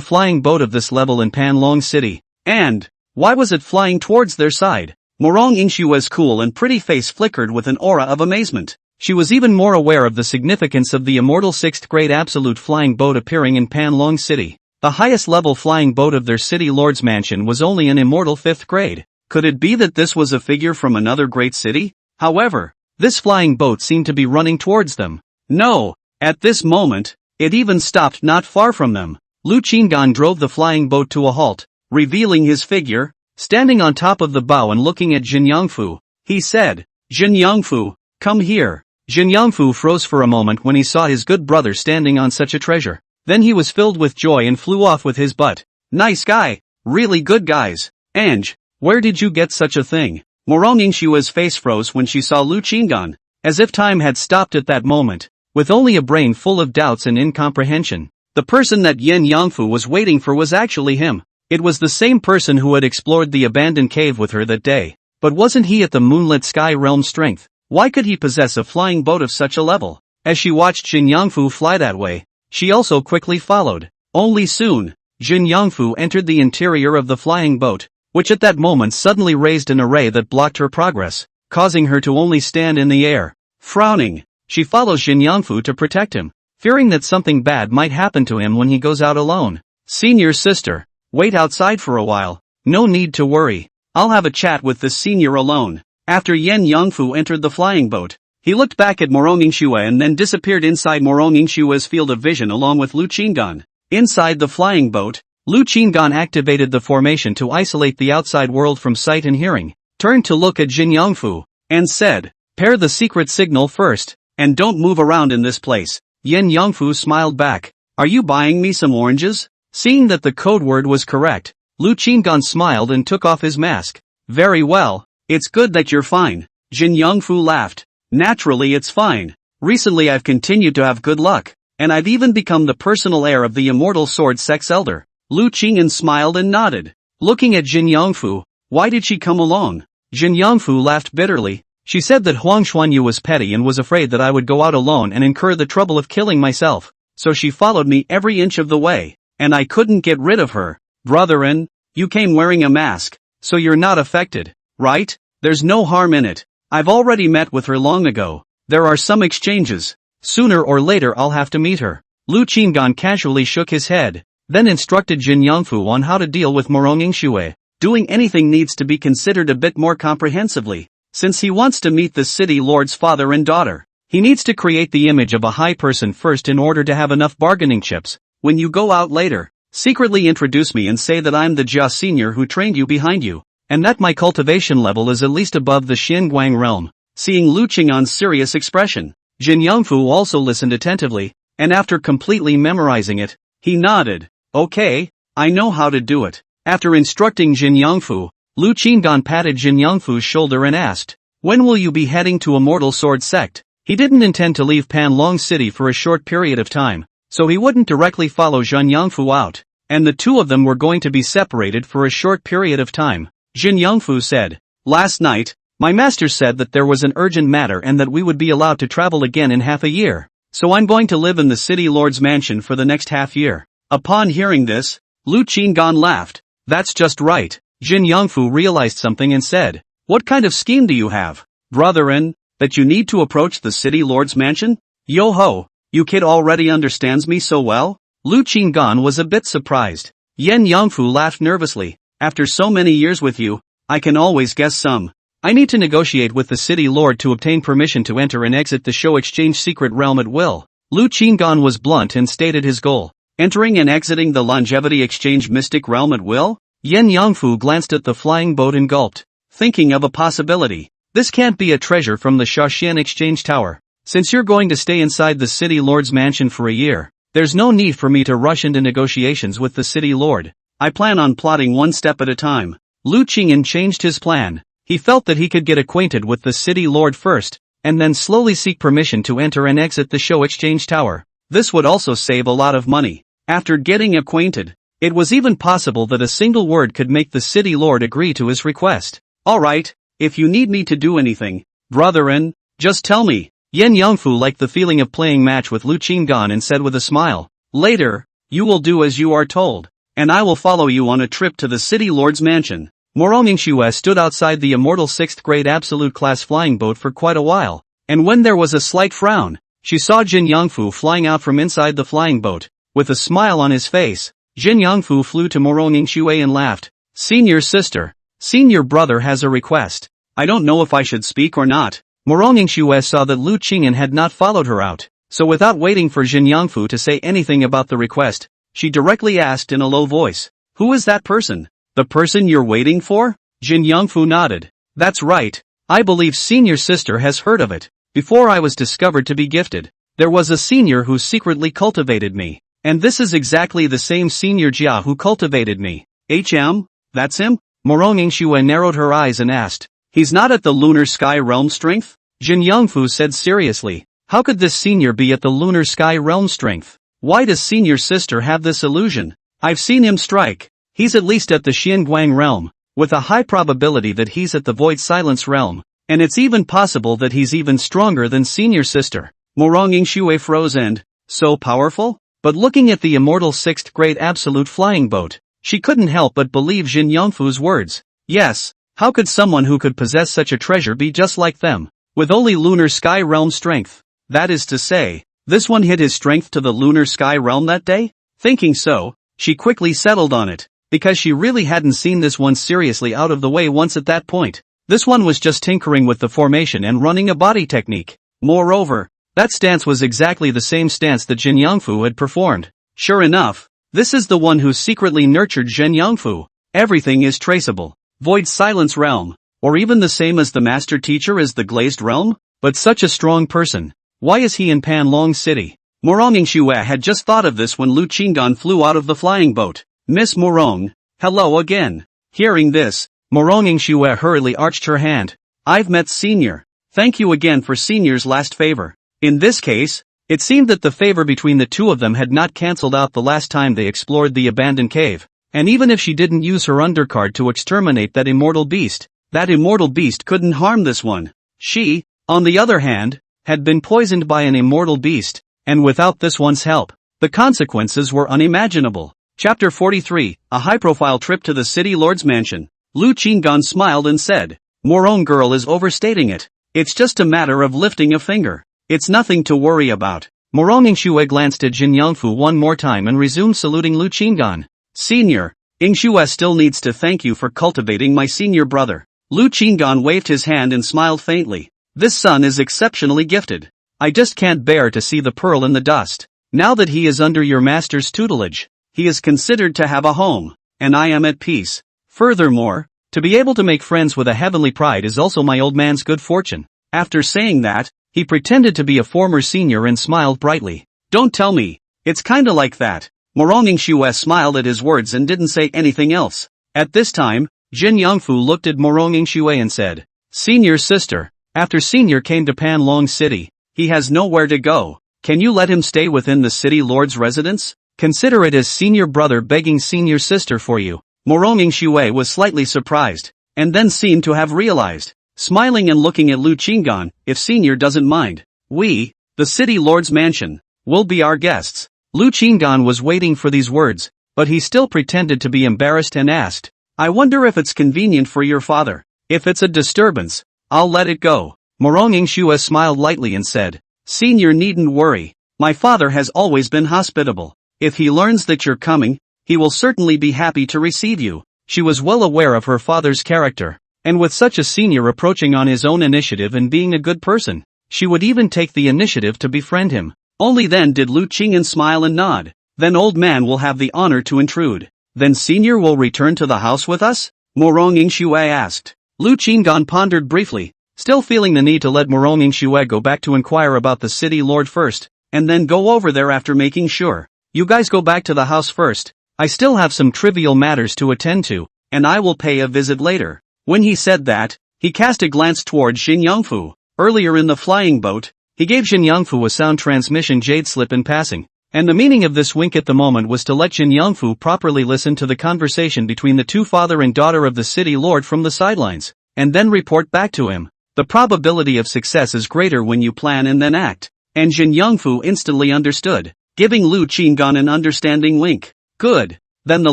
flying boat of this level in Panlong City, and why was it flying towards their side? Mu Rongying Xue's cool and pretty face flickered with an aura of amazement. She was even more aware of the significance of the immortal 6th grade absolute flying boat appearing in Panlong City. The highest level flying boat of their city lord's mansion was only an immortal 5th grade. Could it be that this was a figure from another great city? However, this flying boat seemed to be running towards them. No, at this moment, it even stopped not far from them. Lu Qingdan drove the flying boat to a halt, revealing his figure, standing on top of the bow and looking at Jin Yangfu. He said, "Jin Yangfu, come here." Jin Yangfu froze for a moment when he saw his good brother standing on such a treasure. Then he was filled with joy and flew off with his butt. "Nice guy, really good guys. Ange, where did you get such a thing?" Mu Rongying Xue's face froze when she saw Lu Qingdan, as if time had stopped at that moment, with only a brain full of doubts and incomprehension. The person that Yin Yangfu was waiting for was actually him. It was the same person who had explored the abandoned cave with her that day. But wasn't he at the moonlit sky realm strength? Why could he possess a flying boat of such a level? As she watched Jin Yangfu fly that way, she also quickly followed. Only soon, Jin Yangfu entered the interior of the flying boat, which at that moment suddenly raised an array that blocked her progress, causing her to only stand in the air. Frowning, she follows Jin Yangfu to protect him, fearing that something bad might happen to him when he goes out alone. Senior sister, wait outside for a while. No need to worry. I'll have a chat with this senior alone. After Yen Yangfu entered the flying boat, he looked back at Morong Yingxue and then disappeared inside Morong Yingxue's field of vision along with Lu Qinggan. Inside the flying boat, Lu Qinggan activated the formation to isolate the outside world from sight and hearing, turned to look at Jin Yangfu, and said, "Pair the secret signal first, and don't move around in this place." Yen Yangfu smiled back. "Are you buying me some oranges?" Seeing that the code word was correct, Lu Qinggan smiled and took off his mask. "Very well, it's good that you're fine." Jin Yangfu laughed. "Naturally it's fine. Recently I've continued to have good luck, and I've even become the personal heir of the immortal sword sex elder." Lu Qingyan smiled and nodded. Looking at Jin Yangfu, "Why did she come along?" Jin Yangfu laughed bitterly. "She said that Huang Xuanyu was petty and was afraid that I would go out alone and incur the trouble of killing myself, so she followed me every inch of the way, and I couldn't get rid of her." "Brotherin, you came wearing a mask, so you're not affected, right? There's no harm in it. I've already met with her long ago. There are some exchanges. Sooner or later I'll have to meet her." Lu Qinggan casually shook his head, then instructed Jin Yangfu on how to deal with Morong Yingxue. Doing anything needs to be considered a bit more comprehensively. Since he wants to meet the city lord's father and daughter, he needs to create the image of a high person first in order to have enough bargaining chips. When you go out later, secretly introduce me and say that I'm the Jia senior who trained you behind you, and that my cultivation level is at least above the Xinguang realm. Seeing Lu Qingyan's serious expression, Jin Yangfu also listened attentively, and after completely memorizing it, he nodded. "Okay, I know how to do it." After instructing Jin Yangfu, Lu Qinggan patted Jin Yangfu's shoulder and asked, "When will you be heading to Immortal Sword Sect?" He didn't intend to leave Panlong City for a short period of time, so he wouldn't directly follow Jin Yangfu out, and the two of them were going to be separated for a short period of time. Jin Yangfu said, "Last night, my master said that there was an urgent matter and that we would be allowed to travel again in half a year, so I'm going to live in the city lord's mansion for the next half year." Upon hearing this, Lu Qinggan laughed. "That's just right." Jin Yangfu realized something and said, "What kind of scheme do you have, brotherin, that you need to approach the city lord's mansion?" "Yo-ho, you kid already understands me so well?" Lu Qinggan was a bit surprised. Yen Yangfu laughed nervously. "After so many years with you, I can always guess some. I need to negotiate with the city lord to obtain permission to enter and exit the show exchange secret realm at will." Lu Qinggan was blunt and stated his goal. Entering and exiting the longevity exchange mystic realm at will? Yen Yangfu glanced at the flying boat and gulped, thinking of a possibility. "This can't be a treasure from the Shaoxian exchange tower. Since you're going to stay inside the city lord's mansion for a year, there's no need for me to rush into negotiations with the city lord. I plan on plotting one step at a time." Lu Qingyan changed his plan. He felt that he could get acquainted with the city lord first, and then slowly seek permission to enter and exit the show exchange tower. This would also save a lot of money. After getting acquainted, it was even possible that a single word could make the city lord agree to his request. "Alright, if you need me to do anything, brotherin, just tell me." Yen Yangfu liked the feeling of playing match with Lu Qinggan and said with a smile, "Later, you will do as you are told, and I will follow you on a trip to the city lord's mansion." Morong Yingxue stood outside the immortal 6th grade absolute class flying boat for quite a while, and when there was a slight frown, she saw Jin Yangfu flying out from inside the flying boat. With a smile on his face, Jin Yangfu flew to Morong Yingxue and laughed. "Senior sister, senior brother has a request. I don't know if I should speak or not." Morong Yingxue saw that Lu Qingyan had not followed her out, so without waiting for Jin Yangfu to say anything about the request, she directly asked in a low voice, "Who is that person?" "The person you're waiting for?" Jin Yangfu nodded. "That's right. I believe senior sister has heard of it. Before I was discovered to be gifted, there was a senior who secretly cultivated me. And this is exactly the same senior Jia who cultivated me." That's him?" Morong Yingxue narrowed her eyes and asked, "He's not at the lunar sky realm strength?" Jin Yangfu said seriously, "How could this senior be at the lunar sky realm strength? Why does senior sister have this illusion? I've seen him strike. He's at least at the Xianguang realm, with a high probability that he's at the Void Silence realm, and it's even possible that he's even stronger than senior sister. Morong Yingxue froze and, so powerful? But looking at the immortal 6th grade absolute flying boat, she couldn't help but believe Jin Yongfu's words. Yes, how could someone who could possess such a treasure be just like them, with only lunar sky realm strength? That is to say, this one hid his strength to the lunar sky realm that day? Thinking so, she quickly settled on it, because she really hadn't seen this one seriously out of the way once at that point. This one was just tinkering with the formation and running a body technique. Moreover, that stance was exactly the same stance that Jin Yongfu had performed. Sure enough, this is the one who secretly nurtured Jin Yongfu. Everything is traceable. Void Silence realm, or even the same as the master teacher is the Glazed realm? But such a strong person. Why is he in Panlong City? Morong Yingxue had just thought of this when Lu Qinggan flew out of the flying boat. Miss Morong, hello again. Hearing this, Morong Yingxue hurriedly arched her hand. I've met Senior. Thank you again for Senior's last favor. In this case, it seemed that the favor between the two of them had not cancelled out the last time they explored the abandoned cave. And even if she didn't use her undercard to exterminate that immortal beast couldn't harm this one. She, on the other hand, had been poisoned by an immortal beast, and without this one's help, the consequences were unimaginable. Chapter 43, A high-profile trip to the city lord's mansion. Lu Qinggan smiled and said, Morong girl is overstating it. It's just a matter of lifting a finger. It's nothing to worry about. Morong Yingxue glanced at Jin Yongfu one more time and resumed saluting Lu Qinggan. Senior, Yingxue still needs to thank you for cultivating my senior brother. Lu Qinggan waved his hand and smiled faintly. This son is exceptionally gifted. I just can't bear to see the pearl in the dust. Now that he is under your master's tutelage, he is considered to have a home, and I am at peace. Furthermore, to be able to make friends with a heavenly pride is also my old man's good fortune. After saying that, he pretended to be a former senior and smiled brightly. Don't tell me, it's kinda like that. Morong Yingxue smiled at his words and didn't say anything else. At this time, Jin Yongfu looked at Morong Yingxue and said, Senior sister, after Senior came to Panlong City, he has nowhere to go. Can you let him stay within the city lord's residence? Consider it as senior brother begging senior sister for you. Morong Yingxue was slightly surprised, and then seemed to have realized. Smiling and looking at Lu Qinggan, if senior doesn't mind, we, the city lord's mansion, will be our guests. Lu Qinggan was waiting for these words, but he still pretended to be embarrassed and asked, I wonder if it's convenient for your father. If it's a disturbance, I'll let it go. Morong Yingxue smiled lightly and said, Senior needn't worry. My father has always been hospitable. If he learns that you're coming, he will certainly be happy to receive you. She was well aware of her father's character, and with such a senior approaching on his own initiative and being a good person, she would even take the initiative to befriend him. Only then did Lu Qinggan smile and nod. Then old man will have the honor to intrude. Then senior will return to the house with us? Morong Yingxue asked. Lu Qinggan pondered briefly, still feeling the need to let Morong Yingxue go back to inquire about the city lord first, and then go over there after making sure. You guys go back to the house first. I still have some trivial matters to attend to, and I will pay a visit later. When he said that, he cast a glance toward Jin Yongfu. Earlier in the flying boat, he gave Jin Yongfu a sound transmission jade slip in passing, and the meaning of this wink at the moment was to let Jin Yongfu properly listen to the conversation between the two father and daughter of the city lord from the sidelines, and then report back to him. The probability of success is greater when you plan and then act, and Jin Yongfu instantly understood, giving Lu Qinggan an understanding wink. Good, then the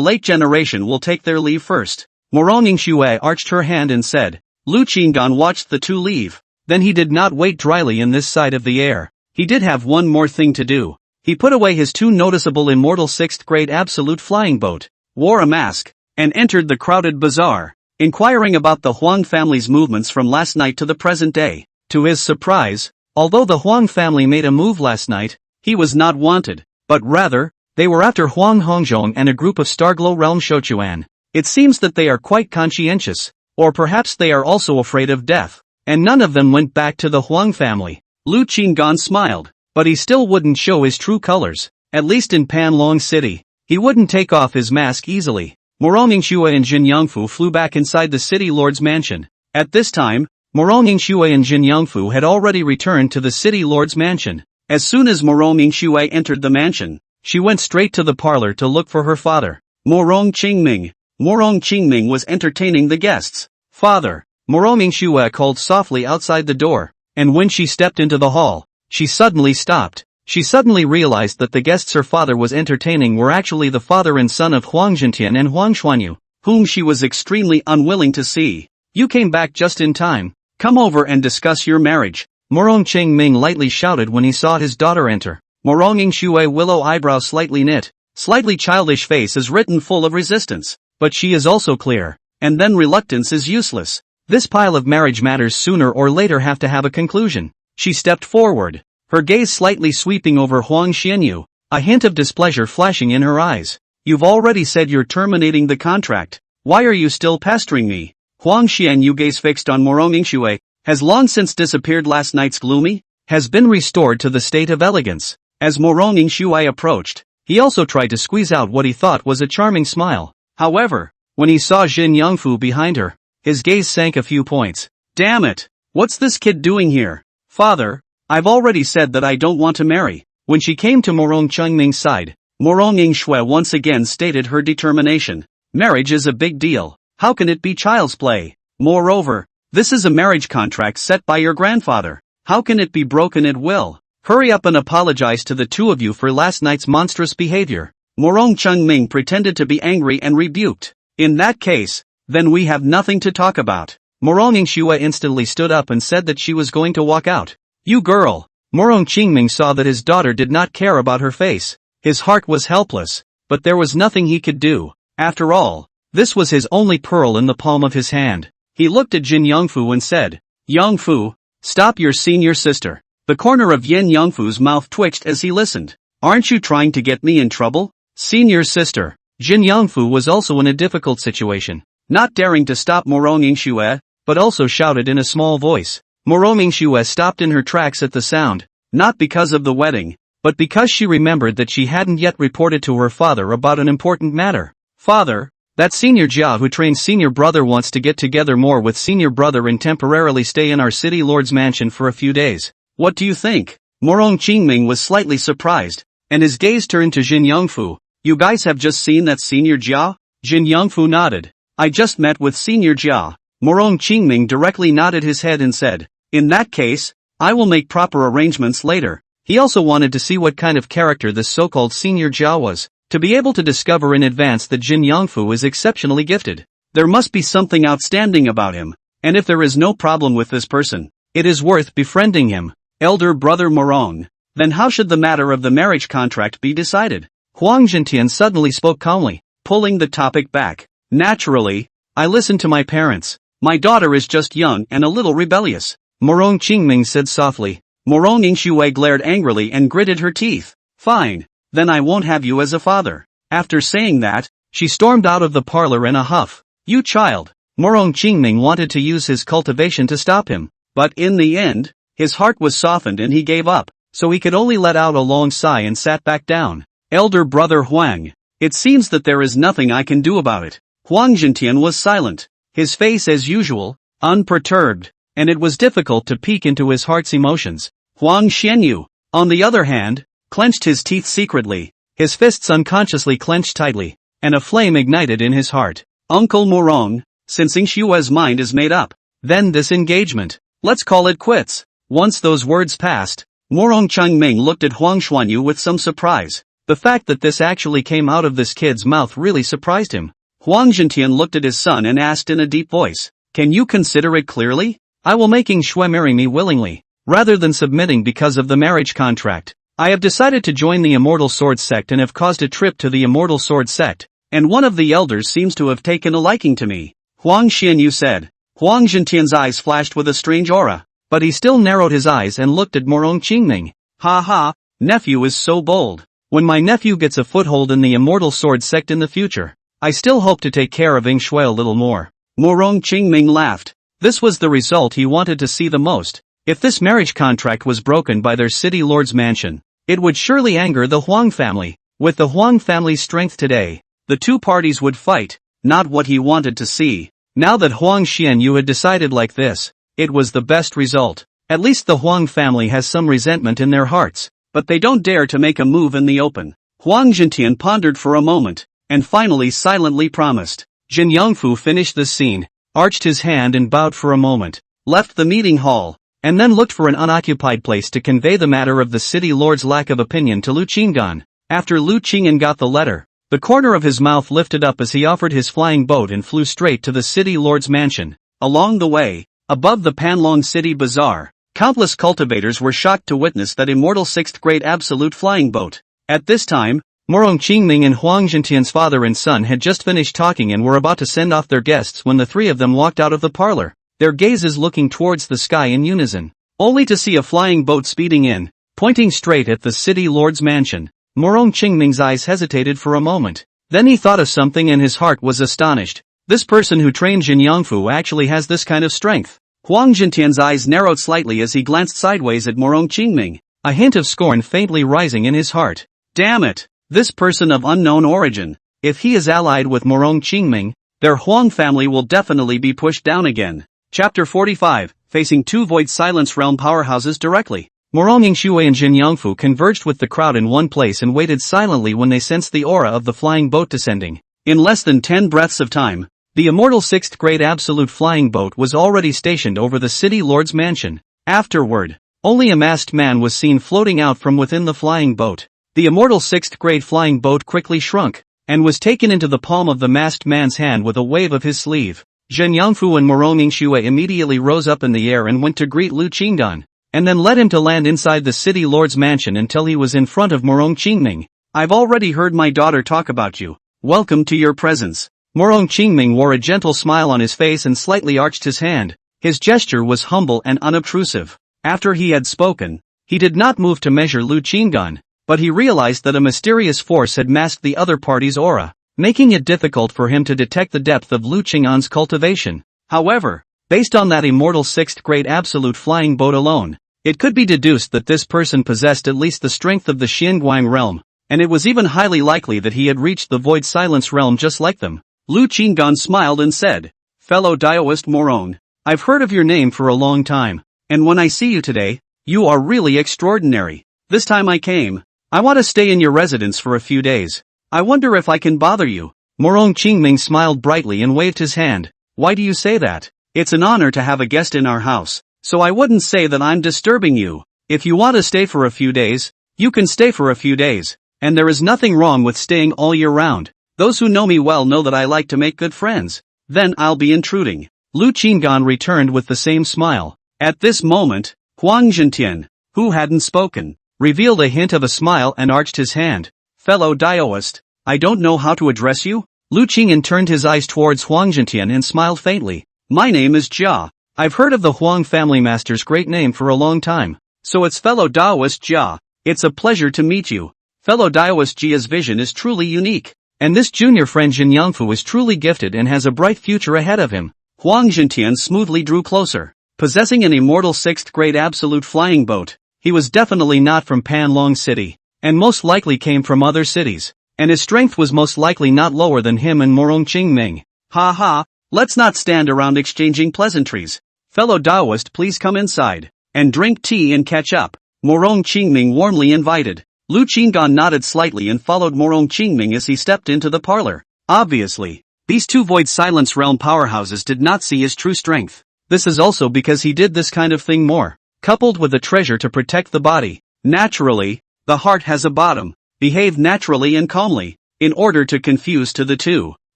late generation will take their leave first. Morong Yingxue arched her hand and said. Lu Qinggan watched the two leave. Then he did not wait dryly in this side of the air. He did have one more thing to do. He put away his too noticeable immortal 6th grade absolute flying boat, wore a mask, and entered the crowded bazaar, inquiring about the Huang family's movements from last night to the present day. To his surprise, although the Huang family made a move last night, he was not wanted, but rather, they were after Huang Hongzhong and a group of Starglow Realm Shochuan. It seems that they are quite conscientious, or perhaps they are also afraid of death, and none of them went back to the Huang family. Lu Qinggan smiled, but he still wouldn't show his true colors, at least in Panlong City. He wouldn't take off his mask easily. Morong Yingxue and Jin Yongfu flew back inside the city lord's mansion. At this time, Morong Yingxue and Jin Yongfu had already returned to the city lord's mansion. As soon as Morong Yingxue entered the mansion, she went straight to the parlor to look for her father. Morong Qingming, Morong Qingming was entertaining the guests. Father, Morong Shue called softly outside the door, and when she stepped into the hall, she suddenly stopped. She suddenly realized that the guests her father was entertaining were actually the father and son of Huang Zhentian and Huang Xuanyu, whom she was extremely unwilling to see. You came back just in time. Come over and discuss your marriage, Morong Qingming lightly shouted when he saw his daughter enter. Morong Shue willow eyebrow slightly knit, slightly childish face is written full of resistance, but she is also clear, and then reluctance is useless. This pile of marriage matters sooner or later have to have a conclusion. She stepped forward, her gaze slightly sweeping over Huang Xianyu, a hint of displeasure flashing in her eyes. You've already said you're terminating the contract. Why are you still pestering me? Huang Xianyu gaze fixed on Morong Shue, has long since disappeared. Last night's gloomy, has been restored to the state of elegance. As Morong Shue approached, he also tried to squeeze out what he thought was a charming smile. However, when he saw Jin Yongfu behind her, his gaze sank a few points. Damn it! What's this kid doing here? Father, I've already said that I don't want to marry. When she came to Morong Qingming's side, Morong Shue once again stated her determination. Marriage is a big deal. How can it be child's play? Moreover, this is a marriage contract set by your grandfather. How can it be broken at will? Hurry up and apologize to the two of you for last night's monstrous behavior. Morong Qingming pretended to be angry and rebuked. In that case, then we have nothing to talk about. Morong Shue instantly stood up and said that she was going to walk out. You girl! Morong Qingming saw that his daughter did not care about her face. His heart was helpless, but there was nothing he could do. After all, this was his only pearl in the palm of his hand. He looked at Jin Yongfu and said, Yongfu, stop your senior sister. The corner of Yin Yongfu's mouth twitched as he listened. Aren't you trying to get me in trouble? Senior sister. Jin Yongfu was also in a difficult situation, not daring to stop Morong Shue, but also shouted in a small voice. Morong Shue stopped in her tracks at the sound, not because of the wedding, but because she remembered that she hadn't yet reported to her father about an important matter. Father, that senior Jia who trains senior brother wants to get together more with senior brother and temporarily stay in our city lord's mansion for a few days. What do you think? Morong Qingming was slightly surprised, and his gaze turned to Jin Yongfu. You guys have just seen that senior Jia? Jin Yongfu nodded. I just met with senior Jia. Morong Qingming directly nodded his head and said, in that case, I will make proper arrangements later. He also wanted to see what kind of character this so-called senior Jia was, to be able to discover in advance that Jin Yongfu is exceptionally gifted. There must be something outstanding about him, and if there is no problem with this person, it is worth befriending him. Elder brother Morong, then how should the matter of the marriage contract be decided? Huang Zhentian suddenly spoke calmly, pulling the topic back. Naturally, I listened to my parents. My daughter is just young and a little rebellious. Morong Qingming said softly. Morong Shue glared angrily and gritted her teeth. Fine, then I won't have you as a father. After saying that, she stormed out of the parlor in a huff. You child! Morong Qingming wanted to use his cultivation to stop him, but in the end, his heart was softened and he gave up, so he could only let out a long sigh and sat back down. Elder brother Huang, it seems that there is nothing I can do about it. Huang Zhentian was silent, his face as usual, unperturbed, and it was difficult to peek into his heart's emotions. Huang Xianyu, on the other hand, clenched his teeth secretly, his fists unconsciously clenched tightly, and a flame ignited in his heart. Uncle Morong, since Xue's mind is made up, then this engagement, let's call it quits. Once those words passed, Morong Qingming looked at Huang Xuanyu with some surprise. The fact that this actually came out of this kid's mouth really surprised him. Huang Zhentian looked at his son and asked in a deep voice, can you consider it clearly? I will making Shue marry me willingly, rather than submitting because of the marriage contract. I have decided to join the Immortal Sword sect and have caused a trip to the Immortal Sword sect, and one of the elders seems to have taken a liking to me. Huang Xianyu said. Huang Zhentian's eyes flashed with a strange aura, but he still narrowed his eyes and looked at Morong Qingming. Ha ha, nephew is so bold. When my nephew gets a foothold in the Immortal Sword sect in the future, I still hope to take care of Shue a little more. Morong Qingming laughed. This was the result he wanted to see the most. If this marriage contract was broken by their city lord's mansion, it would surely anger the Huang family. With the Huang family's strength today, the two parties would fight, not what he wanted to see. Now that Huang Xianyu had decided like this, it was the best result. At least the Huang family has some resentment in their hearts, but they don't dare to make a move in the open. Huang Zhentian pondered for a moment, and finally silently promised. Jin Yongfu finished this scene, arched his hand and bowed for a moment, left the meeting hall, and then looked for an unoccupied place to convey the matter of the city lord's lack of opinion to Lu Qinggan. After Lu Qinggan got the letter, the corner of his mouth lifted up as he offered his flying boat and flew straight to the city lord's mansion. Along the way, above the Panlong City Bazaar, countless cultivators were shocked to witness that immortal 6th grade absolute flying boat. At this time, Morong Qingming and Huang Zhentian's father and son had just finished talking and were about to send off their guests when the three of them walked out of the parlor, their gazes looking towards the sky in unison, only to see a flying boat speeding in, pointing straight at the city lord's mansion. Morong Qingming's eyes hesitated for a moment. Then he thought of something and his heart was astonished. This person who trained Jin Yongfu actually has this kind of strength. Huang Zhentian's eyes narrowed slightly as he glanced sideways at Morong Qingming, a hint of scorn faintly rising in his heart. Damn it! This person of unknown origin. If he is allied with Morong Qingming, their Huang family will definitely be pushed down again. Chapter 45, facing two Void Silence Realm powerhouses directly. Morong Yingshui and Jin Yongfu converged with the crowd in one place and waited silently when they sensed the aura of the flying boat descending. In less than 10 breaths of time, the immortal 6th grade absolute flying boat was already stationed over the city lord's mansion. Afterward, only a masked man was seen floating out from within the flying boat. The immortal 6th grade flying boat quickly shrunk, and was taken into the palm of the masked man's hand with a wave of his sleeve. Jin Yongfu and Morong Yingshui immediately rose up in the air and went to greet Lu Qingdan, and then led him to land inside the city lord's mansion until he was in front of Morong Qingming. I've already heard my daughter talk about you. Welcome to your presence. Morong Qingming wore a gentle smile on his face and slightly arched his hand. His gesture was humble and unobtrusive. After he had spoken, he did not move to measure Lu Qinggan, but he realized that a mysterious force had masked the other party's aura, making it difficult for him to detect the depth of Lu Qinggan's cultivation. However, based on that immortal 6th grade absolute flying boat alone, it could be deduced that this person possessed at least the strength of the Xianguang realm, and it was even highly likely that he had reached the Void Silence realm just like them. Lu Qinggan smiled and said, "Fellow Daoist Morong, I've heard of your name for a long time, and when I see you today, you are really extraordinary. This time I came, I want to stay in your residence for a few days. I wonder if I can bother you." Morong Qingming smiled brightly and waved his hand. "Why do you say that? It's an honor to have a guest in our house, so I wouldn't say that I'm disturbing you. If you want to stay for a few days, you can stay for a few days, and there is nothing wrong with staying all year round. Those who know me well know that I like to make good friends. Then I'll be intruding." Lu Qinggan returned with the same smile. At this moment, Huang Zhentian, who hadn't spoken, revealed a hint of a smile and arched his hand. "Fellow Daoist, I don't know how to address you?" Lu Qinggan turned his eyes towards Huang Zhentian and smiled faintly. "My name is Jia. I've heard of the Huang family master's great name for a long time. So it's fellow Daoist Jia. It's a pleasure to meet you. Fellow Daoist Jia's vision is truly unique. And this junior friend Jin Yongfu is truly gifted and has a bright future ahead of him." Huang Zhentian smoothly drew closer. Possessing an immortal 6th grade absolute flying boat, he was definitely not from Panlong City, and most likely came from other cities, and his strength was most likely not lower than him and Morong Qingming. "Ha ha, let's not stand around exchanging pleasantries. Fellow Daoist, please come inside, and drink tea and catch up," Morong Qingming warmly invited. Lu Qinggan nodded slightly and followed Morong Qingming as he stepped into the parlor. Obviously, these two Void Silence Realm powerhouses did not see his true strength. This is also because he did this kind of thing more, coupled with a treasure to protect the body. Naturally, the heart has a bottom. Behave naturally and calmly, in order to confuse to the two.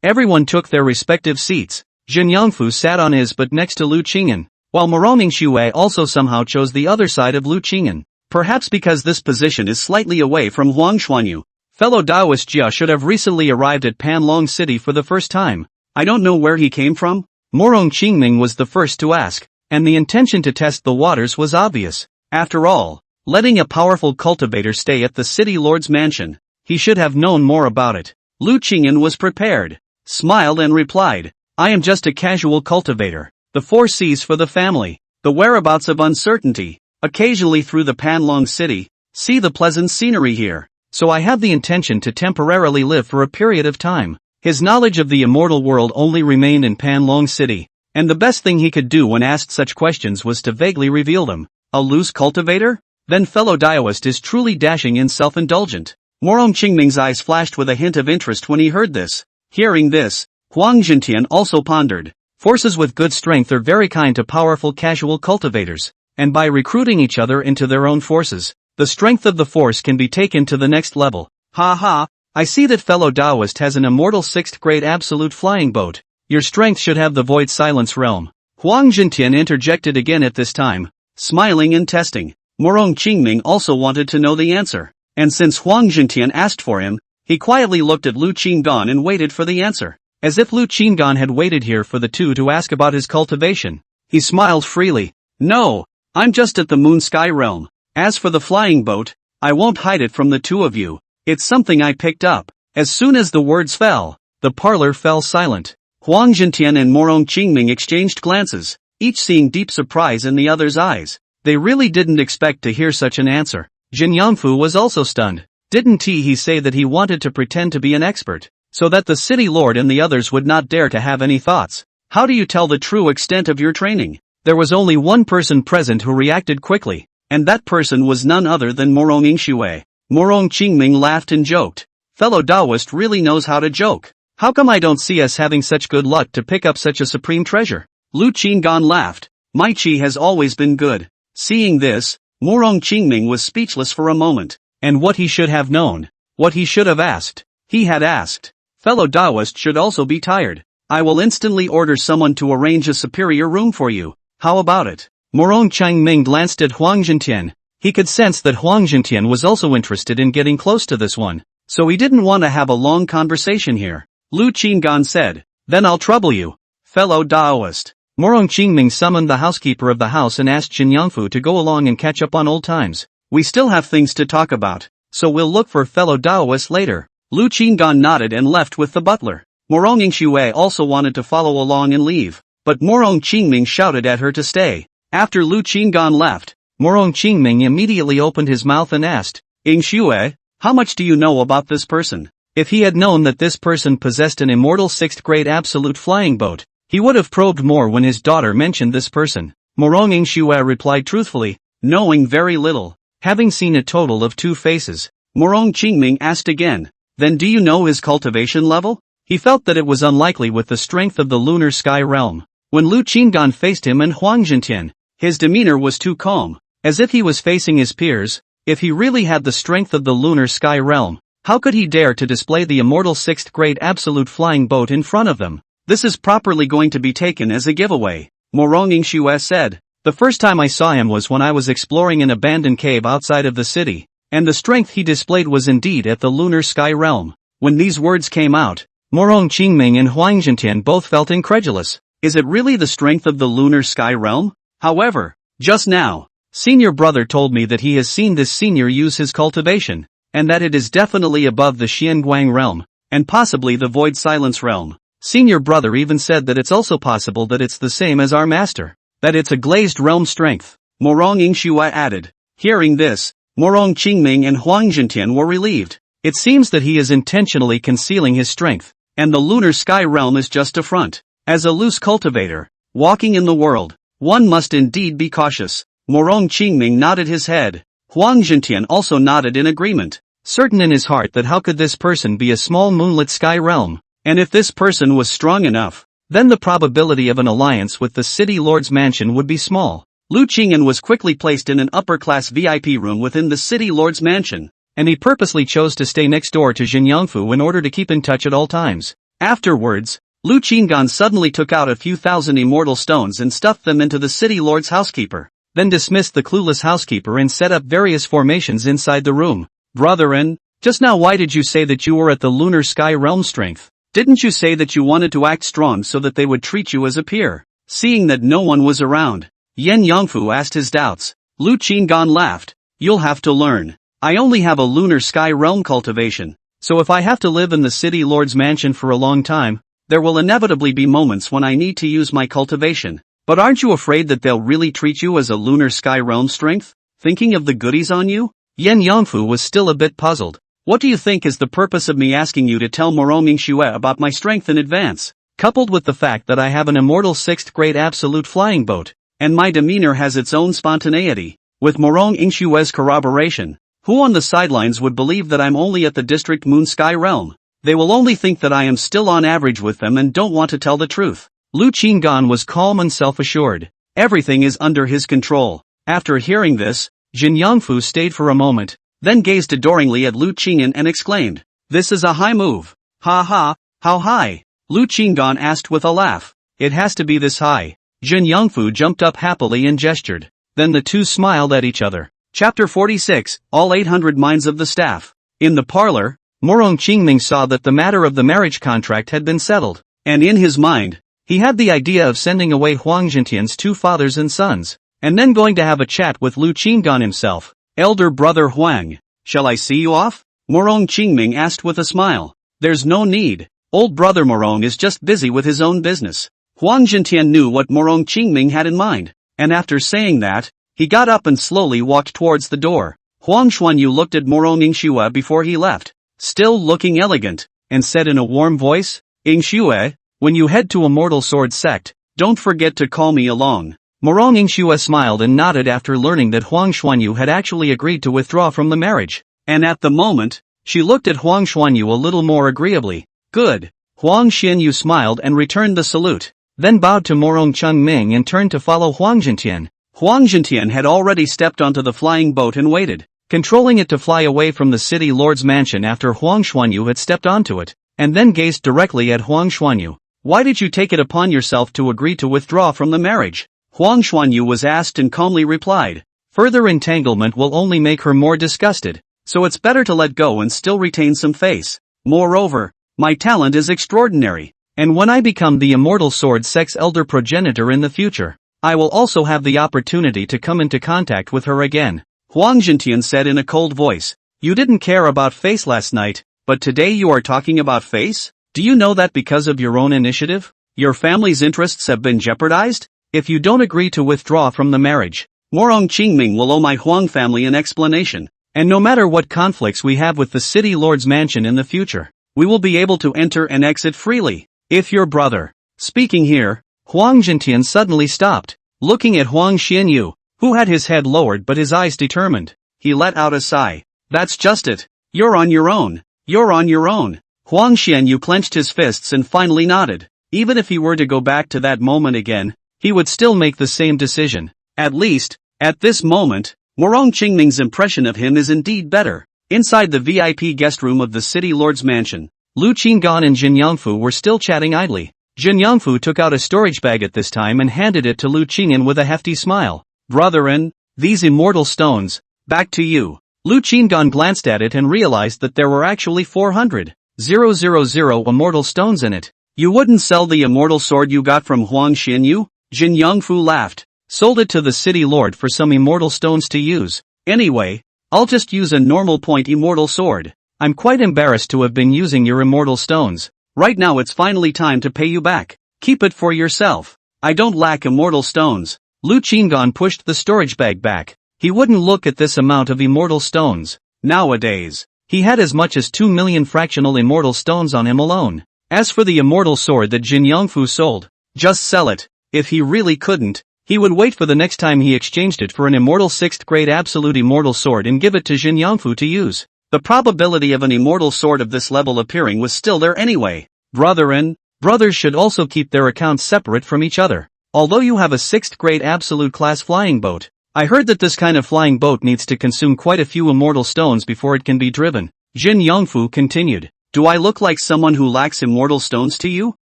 Everyone took their respective seats. Jin Yongfu sat on his but next to Lu Qinggan, while Morong Yingshui also somehow chose the other side of Lu Qinggan. Perhaps because this position is slightly away from Huang Xuanyu. Fellow Daoist Jia should have recently arrived at Panlong City for the first time. "I don't know where he came from?" Morong Qingming was the first to ask, and the intention to test the waters was obvious. After all, letting a powerful cultivator stay at the city lord's mansion, he should have known more about it. Lu Qingyan was prepared, smiled and replied, "I am just a casual cultivator. The 4 C's for the family. The whereabouts of uncertainty. Occasionally through the Panlong City, see the pleasant scenery here. So I have the intention to temporarily live for a period of time." His knowledge of the immortal world only remained in Panlong City, and the best thing he could do when asked such questions was to vaguely reveal them. A loose cultivator? Then fellow Daoist is truly dashing and self-indulgent. Morong Qingming's eyes flashed with a hint of interest when he heard this. Hearing this, Huang Jintian also pondered. Forces with good strength are very kind to powerful casual cultivators, and by recruiting each other into their own forces, the strength of the force can be taken to the next level. Ha ha, I see that fellow Taoist has an immortal 6th grade absolute flying boat. Your strength should have the void silence realm. Huang Jintian interjected again at this time, smiling and testing. Morong Qingming also wanted to know the answer, and since Huang Jintian asked for him, he quietly looked at Lu Qinggan and waited for the answer. As if Lu Qinggan had waited here for the two to ask about his cultivation. He smiled freely. No, I'm just at the moon sky realm. As for the flying boat, I won't hide it from the two of you. It's something I picked up. As soon as the words fell, the parlor fell silent. Huang Jintian and Morong Qingming exchanged glances, each seeing deep surprise in the other's eyes. They really didn't expect to hear such an answer. Jin Yangfu was also stunned. Didn't he say that he wanted to pretend to be an expert, so that the city lord and the others would not dare to have any thoughts? How do you tell the true extent of your training? There was only one person present who reacted quickly, and that person was none other than Morong Yingshui. Morong Qingming laughed and joked. Fellow Taoist really knows how to joke. How come I don't see us having such good luck to pick up such a supreme treasure? Lu Qinggan laughed. My chi has always been good. Seeing this, Morong Qingming was speechless for a moment. And what he should have known. What he should have asked. He had asked. Fellow Taoist should also be tired. I will instantly order someone to arrange a superior room for you. How about it? Morong Qingming glanced at Huang Jintian. He could sense that Huang Jintian was also interested in getting close to this one, so he didn't want to have a long conversation here. Lu Qinggan said, then I'll trouble you. Fellow Taoist. Morong Qingming summoned the housekeeper of the house and asked Jin Yangfu to go along and catch up on old times. We still have things to talk about, so we'll look for fellow Taoists later. Lu Qinggan nodded and left with the butler. Morong Yingshui also wanted to follow along and leave, but Morong Qingming shouted at her to stay. After Lu Qinggan left, Morong Qingming immediately opened his mouth and asked, Yingshui, how much do you know about this person? If he had known that this person possessed an immortal 6th grade absolute flying boat, he would have probed more when his daughter mentioned this person. Morong Yingshui replied truthfully, knowing very little. Having seen a total of 2 faces, Morong Qingming asked again, then do you know his cultivation level? He felt that it was unlikely with the strength of the lunar sky realm. When Lu Qinggan faced him and Huang Jintian, his demeanor was too calm, as if he was facing his peers. If he really had the strength of the lunar sky realm, how could he dare to display the immortal 6th grade absolute flying boat in front of them? This is properly going to be taken as a giveaway, Morong Yingshui said. The first time I saw him was when I was exploring an abandoned cave outside of the city, and the strength he displayed was indeed at the lunar sky realm. When these words came out, Morong Qingming and Huang Jintian both felt incredulous. Is it really the strength of the lunar sky realm? However, just now, senior brother told me that he has seen this senior use his cultivation, and that it is definitely above the Xianguang realm, and possibly the void silence realm. Senior brother even said that it's also possible that it's the same as our master. That it's a glazed realm strength, Morong Yingshui added. Hearing this, Morong Qingming and Huang Jintian were relieved. It seems that he is intentionally concealing his strength, and the lunar sky realm is just a front. As a loose cultivator, walking in the world, one must indeed be cautious. Morong Qingming nodded his head. Huang Jintian also nodded in agreement, certain in his heart that how could this person be a small moonlit sky realm, and if this person was strong enough, then the probability of an alliance with the city lord's mansion would be small. Lu Qingyan was quickly placed in an upper-class VIP room within the city lord's mansion, and he purposely chose to stay next door to Jin Yangfu in order to keep in touch at all times. Afterwards, Lu Qinggan suddenly took out a few thousand immortal stones and stuffed them into the city lord's housekeeper, then dismissed the clueless housekeeper and set up various formations inside the room. Brethren, just now why did you say that you were at the lunar sky realm strength? Didn't you say that you wanted to act strong so that they would treat you as a peer? Seeing that no one was around, Yen Yangfu asked his doubts. Lu Qinggan laughed. You'll have to learn. I only have a lunar sky realm cultivation, so if I have to live in the city lord's mansion for a long time, there will inevitably be moments when I need to use my cultivation. But aren't you afraid that they'll really treat you as a lunar sky realm strength? Thinking of the goodies on you? Yen Yangfu was still a bit puzzled. What do you think is the purpose of me asking you to tell Morong Yingshui about my strength in advance? Coupled with the fact that I have an immortal 6th grade absolute flying boat, and my demeanor has its own spontaneity, with Morong Yingshui's corroboration, who on the sidelines would believe that I'm only at the district moon sky realm? They will only think that I am still on average with them and don't want to tell the truth. Lu Qinggan was calm and self-assured. Everything is under his control. After hearing this, Jin Yongfu stayed for a moment, then gazed adoringly at Lu Qingyan and exclaimed, "This is a high move. Ha ha, how high?" Lu Qinggan asked with a laugh. "It has to be this high." Jin Yongfu jumped up happily and gestured. Then the two smiled at each other. Chapter 46, All 800 Minds of the Staff. In the parlor, Morong Qingming saw that the matter of the marriage contract had been settled, and in his mind, he had the idea of sending away Huang Jintian's two fathers and sons, and then going to have a chat with Lu Qinggan himself. "Elder brother Huang, shall I see you off?" Morong Qingming asked with a smile. "There's no need. Old brother Morong is just busy with his own business." Huang Jintian knew what Morong Qingming had in mind, and after saying that, he got up and slowly walked towards the door. Huang Xuanyu looked at Morong Yingxue before he left, still looking elegant, and said in a warm voice, "Yingxue, when you head to Immortal Sword Sect, don't forget to call me along." Morong Yingxue smiled and nodded after learning that Huang Xuanyu had actually agreed to withdraw from the marriage, and at the moment, she looked at Huang Xuanyu a little more agreeably. "Good." Huang Xianyu smiled and returned the salute, then bowed to Morong Qingming and turned to follow Huang Jintian. Huang Jintian had already stepped onto the flying boat and waited, controlling it to fly away from the city lord's mansion after Huang Xuanyu had stepped onto it, and then gazed directly at Huang Xuanyu. "Why did you take it upon yourself to agree to withdraw from the marriage?" Huang Xuanyu was asked and calmly replied, "Further entanglement will only make her more disgusted, so it's better to let go and still retain some face. Moreover, my talent is extraordinary, and when I become the Immortal Sword Sect's elder progenitor in the future, I will also have the opportunity to come into contact with her again." Huang Jintian said in a cold voice, "You didn't care about face last night, but today you are talking about face? Do you know that because of your own initiative, your family's interests have been jeopardized? If you don't agree to withdraw from the marriage, Morong Qingming will owe my Huang family an explanation, and no matter what conflicts we have with the city lord's mansion in the future, we will be able to enter and exit freely. If your brother..." Speaking here, Huang Jintian suddenly stopped, looking at Huang Xianyu, who had his head lowered but his eyes determined. He let out a sigh. "That's just it. You're on your own. You're on your own." Huang Xianyu clenched his fists and finally nodded. Even if he were to go back to that moment again, he would still make the same decision. At least, at this moment, Morong Qingming's impression of him is indeed better. Inside the VIP guest room of the city lord's mansion, Lu Qinggan and Jin Yongfu were still chatting idly. Jin Yongfu took out a storage bag at this time and handed it to Lu Qingyan with a hefty smile. "Brethren, these immortal stones, back to you." Lu Qinggan glanced at it and realized that there were actually 400,000 immortal stones in it. "You wouldn't sell the immortal sword you got from Huang Xianyu?" Jin Yongfu laughed. "Sold it to the city lord for some immortal stones to use. Anyway, I'll just use a normal point immortal sword. I'm quite embarrassed to have been using your immortal stones. Right now it's finally time to pay you back. Keep it for yourself. I don't lack immortal stones." Lu Qinggan pushed the storage bag back. He wouldn't look at this amount of immortal stones. Nowadays, he had as much as 2 million fractional immortal stones on him alone. As for the immortal sword that Jin Yongfu sold, just sell it. If he really couldn't, he would wait for the next time he exchanged it for an immortal 6th grade absolute immortal sword and give it to Jin Yongfu to use. The probability of an immortal sword of this level appearing was still there anyway. Brothers should also keep their accounts separate from each other. Although you have a 6th grade absolute class flying boat, I heard that this kind of flying boat needs to consume quite a few immortal stones before it can be driven. Jin Yongfu continued. "Do I look like someone who lacks immortal stones to you?"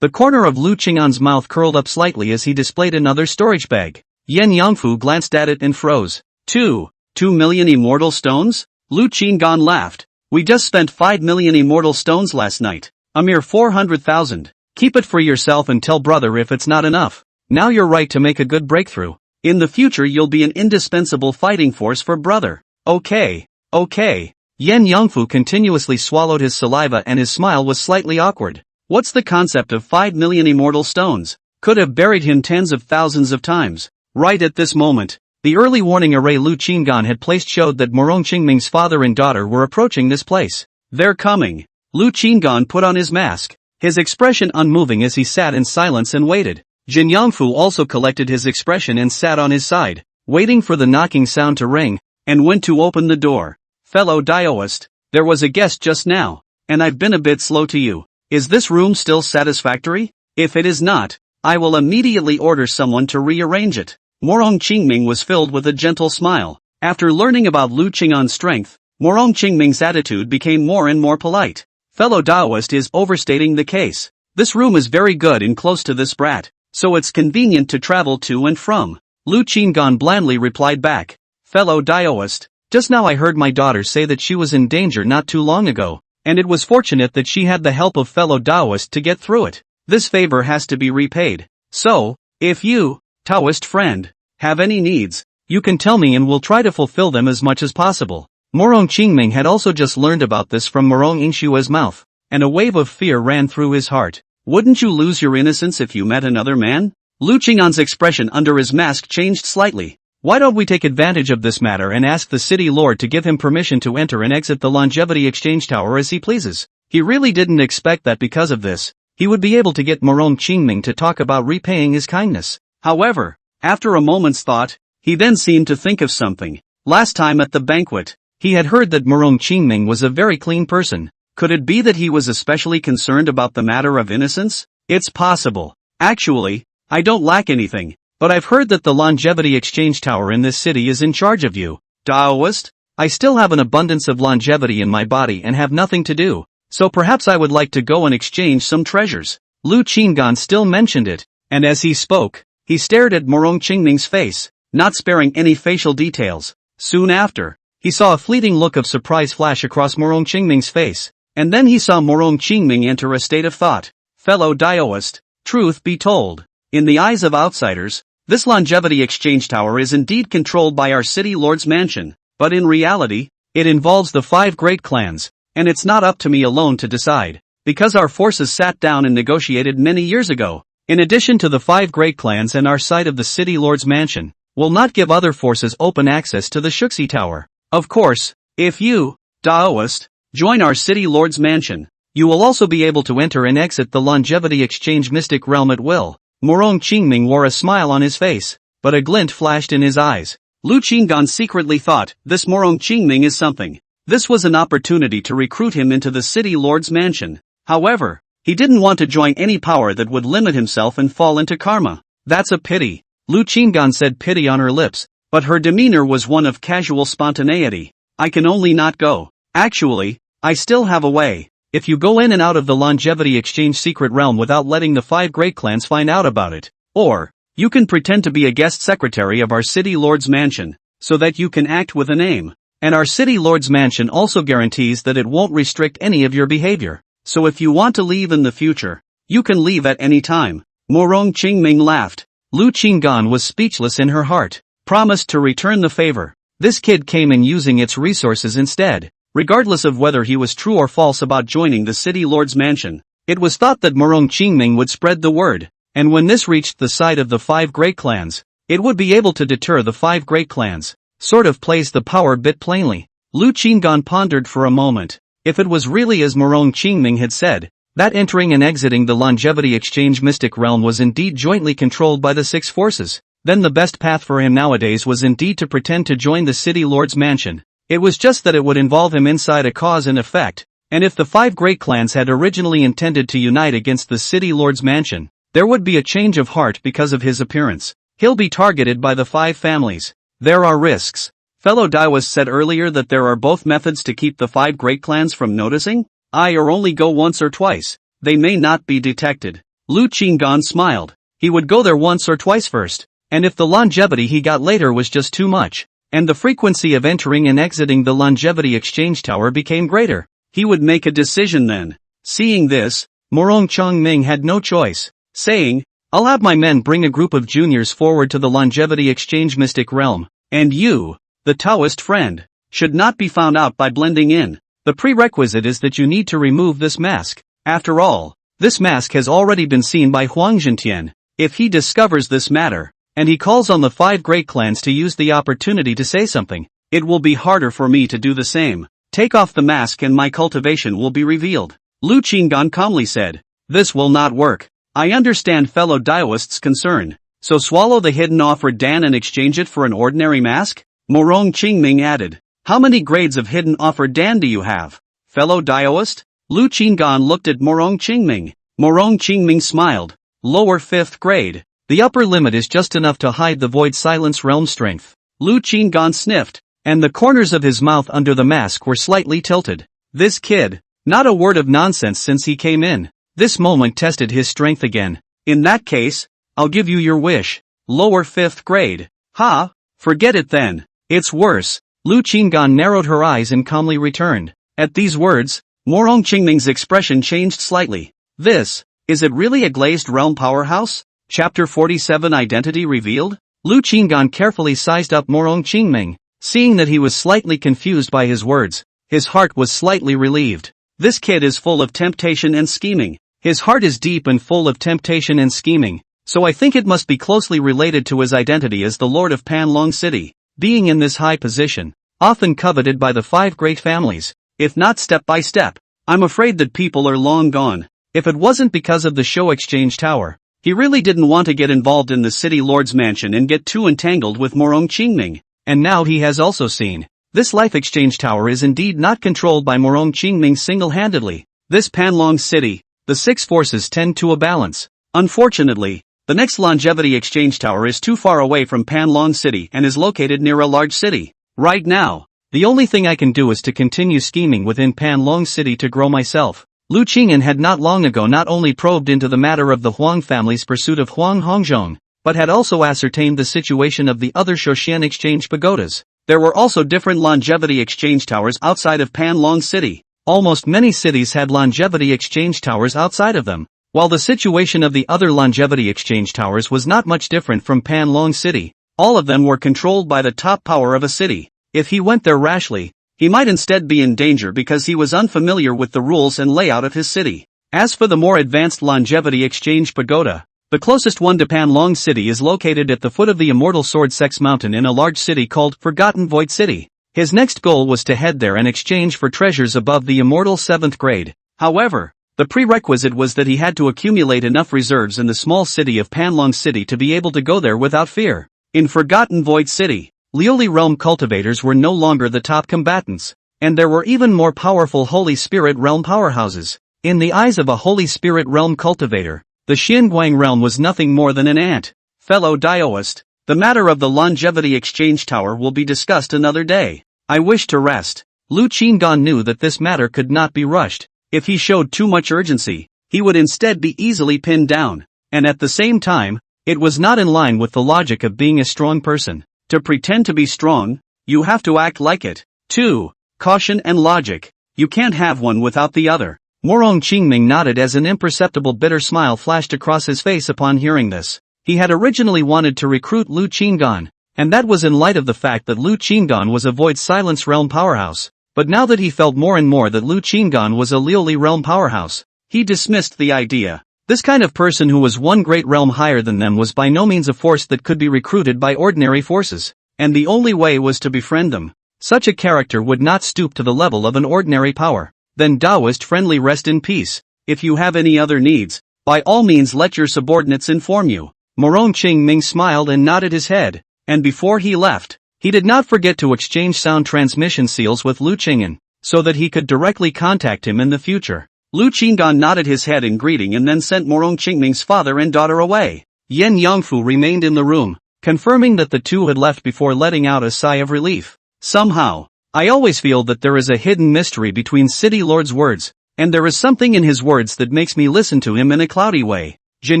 The corner of Lu Qing'an's mouth curled up slightly as he displayed another storage bag. Yen Yongfu glanced at it and froze. 2 million immortal stones? Lu Qing'an laughed. "We just spent 5 million immortal stones last night. A mere 400,000. Keep it for yourself and tell brother if it's not enough. Now you're right to make a good breakthrough. In the future you'll be an indispensable fighting force for brother." Okay. Yen Yongfu continuously swallowed his saliva and his smile was slightly awkward. What's the concept of 5 million immortal stones? Could have buried him tens of thousands of times. Right at this moment, the early warning array Lu Qinggan had placed showed that Morong Qingming's father and daughter were approaching this place. "They're coming." Lu Qinggan put on his mask, his expression unmoving as he sat in silence and waited. Jin Yongfu also collected his expression and sat on his side, waiting for the knocking sound to ring, and went to open the door. "Fellow Daoist, there was a guest just now." and I've been a bit slow to you. Is this room still satisfactory? If it is not, I will immediately order someone to rearrange it. Morong Qingming was filled with a gentle smile. After learning about Lu Qing'an's strength, Morong Qingming's attitude became more and more polite. Fellow Taoist is overstating the case. This room is very good and close to this brat, so it's convenient to travel to and from. Lu Qing'an blandly replied back. Fellow Taoist, just now I heard my daughter say that she was in danger not too long ago, and it was fortunate that she had the help of fellow Taoist to get through it. This favor has to be repaid. So, if you, Taoist friend, have any needs, you can tell me and we'll try to fulfill them as much as possible. Morong Qingming had also just learned about this from Morong Inshua's mouth, and a wave of fear ran through his heart. Wouldn't you lose your innocence if you met another man? Lu Qing'an's expression under his mask changed slightly. Why don't we take advantage of this matter and ask the city lord to give him permission to enter and exit the Longevity Exchange Tower as he pleases? He really didn't expect that because of this, he would be able to get Morong Qingming to talk about repaying his kindness. However, after a moment's thought, he then seemed to think of something. Last time at the banquet, he had heard that Morong Qingming was a very clean person. Could it be that he was especially concerned about the matter of innocence? It's possible. Actually, I don't lack anything, but I've heard that the Longevity Exchange Tower in this city is in charge of you, Taoist. I still have an abundance of longevity in my body and have nothing to do, so perhaps I would like to go and exchange some treasures. Lu Qing'an still mentioned it, and as he spoke, he stared at Morong Qingming's face, not sparing any facial details. Soon after, he saw a fleeting look of surprise flash across Morong Qingming's face. And then he saw Morong Qingming enter a state of thought. Fellow Taoist, truth be told, in the eyes of outsiders, this Longevity Exchange Tower is indeed controlled by our city lord's mansion, but in reality, it involves the 5 great clans, and it's not up to me alone to decide, because our forces sat down and negotiated many years ago. In addition to the 5 great clans and our side of the city lord's mansion, will not give other forces open access to the Shuxi Tower. Of course, if you, Taoist, join our city lord's mansion, you will also be able to enter and exit the Longevity Exchange Mystic Realm at will. Morong Qingming wore a smile on his face, but a glint flashed in his eyes. Lu Qing'an secretly thought, this Morong Qingming is something. This was an opportunity to recruit him into the city lord's mansion. However, he didn't want to join any power that would limit himself and fall into karma. That's a pity. Lu Qing'an said, pity on her lips, but her demeanor was one of casual spontaneity. I can only not go. Actually, I still have a way. If you go in and out of the Longevity Exchange secret realm without letting the 5 great clans find out about it, or, you can pretend to be a guest secretary of our city lord's mansion, so that you can act with a name. And our city lord's mansion also guarantees that it won't restrict any of your behavior. So if you want to leave in the future, you can leave at any time. Morong Qingming laughed. Lu Qing'an was speechless in her heart. Promised to return the favor. This kid came in using its resources instead. Regardless of whether he was true or false about joining the city lord's mansion, it was thought that Morong Qingming would spread the word, and when this reached the side of the 5 great clans, it would be able to deter the 5 great clans. Sort of plays the power bit plainly. Lu Qing'an pondered for a moment. If it was really as Morong Qingming had said, that entering and exiting the Longevity Exchange Mystic Realm was indeed jointly controlled by the 6 forces, then the best path for him nowadays was indeed to pretend to join the city lord's mansion. It was just that it would involve him inside a cause and effect, and if the 5 great clans had originally intended to unite against the city lord's mansion, there would be a change of heart because of his appearance. He'll be targeted by the 5 families. There are risks. Fellow Daiwas said earlier that there are both methods to keep the 5 great clans from noticing. Or only go once or twice. They may not be detected. Lu Qing'an smiled. He would go there once or twice first, and if the longevity he got later was just too much, and the frequency of entering and exiting the Longevity Exchange Tower became greater, he would make a decision then. Seeing this, Morong Qingming had no choice, saying, I'll have my men bring a group of juniors forward to the Longevity Exchange Mystic Realm, and you, the Taoist friend, should not be found out by blending in. The prerequisite is that you need to remove this mask. After all, this mask has already been seen by Huang Zhentian. If he discovers this matter, and he calls on the 5 great clans to use the opportunity to say something, it will be harder for me to do the same. Take off the mask and my cultivation will be revealed. Lu Qing'an calmly said, this will not work. I understand fellow Daoists' concern, so swallow the hidden offer Dan and exchange it for an ordinary mask? Morong Qingming added, how many grades of hidden offer Dan do you have, fellow Daoist? Lu Qinggan looked at Morong Qingming. Morong Qingming smiled. Lower 5th grade. The upper limit is just enough to hide the void silence realm strength. Lu Qinggan sniffed, and the corners of his mouth under the mask were slightly tilted. This kid, not a word of nonsense since he came in. This moment tested his strength again. In that case, I'll give you your wish. Lower 5th grade. Ha? Forget it then. It's worse. Lu Qinggan narrowed her eyes and calmly returned. At these words, Morong Qingming's expression changed slightly. Is it really a glazed realm powerhouse? Chapter 47 Identity Revealed? Lu Qinggan carefully sized up Morong Qingming. Seeing that he was slightly confused by his words, his heart was slightly relieved. This kid is full of temptation and scheming. His heart is deep and full of temptation and scheming, so I think it must be closely related to his identity as the Lord of Panlong City, being in this high position, often coveted by the 5 great families, if not step by step. I'm afraid that people are long gone. If it wasn't because of the show Exchange Tower, he really didn't want to get involved in the City Lord's mansion and get too entangled with Morong Qingming, and now he has also seen. This Life Exchange Tower is indeed not controlled by Morong Qingming single-handedly. This Panlong City, the 6 forces tend to a balance. Unfortunately, the next Longevity Exchange Tower is too far away from Panlong City and is located near a large city. Right now, the only thing I can do is to continue scheming within Panlong City to grow myself. Lu Qingyan had not long ago not only probed into the matter of the Huang family's pursuit of Huang Hongzhong, but had also ascertained the situation of the other Shoshan Exchange pagodas. There were also different Longevity Exchange Towers outside of Panlong City. Almost many cities had Longevity Exchange Towers outside of them, while the situation of the other Longevity Exchange Towers was not much different from Panlong City. All of them were controlled by the top power of a city. If he went there rashly, he might instead be in danger because he was unfamiliar with the rules and layout of his city. As for the more advanced Longevity Exchange Pagoda, the closest one to Panlong City is located at the foot of the Immortal Sword Sex Mountain in a large city called Forgotten Void City. His next goal was to head there and exchange for treasures above the Immortal 7th grade. However, the prerequisite was that he had to accumulate enough reserves in the small city of Panlong City to be able to go there without fear. In Forgotten Void City, Lioli Realm cultivators were no longer the top combatants, and there were even more powerful Holy Spirit Realm powerhouses. In the eyes of a Holy Spirit Realm cultivator, the Xianguang realm was nothing more than an ant. Fellow Daoist, the matter of the Longevity Exchange Tower will be discussed another day. I wish to rest. Lu Qinggan knew that this matter could not be rushed. If he showed too much urgency, he would instead be easily pinned down, and at the same time, it was not in line with the logic of being a strong person. To pretend to be strong, you have to act like it. 2. Caution and logic. You can't have one without the other. Morong Qingming nodded as an imperceptible bitter smile flashed across his face upon hearing this. He had originally wanted to recruit Lu Qinggan, and that was in light of the fact that Lu Qinggan was a Void Silence Realm powerhouse. But now that he felt more and more that Lu Qinggan was a Lioli Realm powerhouse, he dismissed the idea. This kind of person who was one great realm higher than them was by no means a force that could be recruited by ordinary forces, and the only way was to befriend them. Such a character would not stoop to the level of an ordinary power. Then Taoist friendly rest in peace. If you have any other needs, by all means let your subordinates inform you. Morong Qingming smiled and nodded his head, and before he left, he did not forget to exchange sound transmission seals with Lu Qingyan, so that he could directly contact him in the future. Lu Qinggan nodded his head in greeting and then sent Morong Qingming's father and daughter away. Yen Yangfu remained in the room, confirming that the two had left before letting out a sigh of relief. Somehow, I always feel that there is a hidden mystery between City Lord's words, and there is something in his words that makes me listen to him in a cloudy way. Jin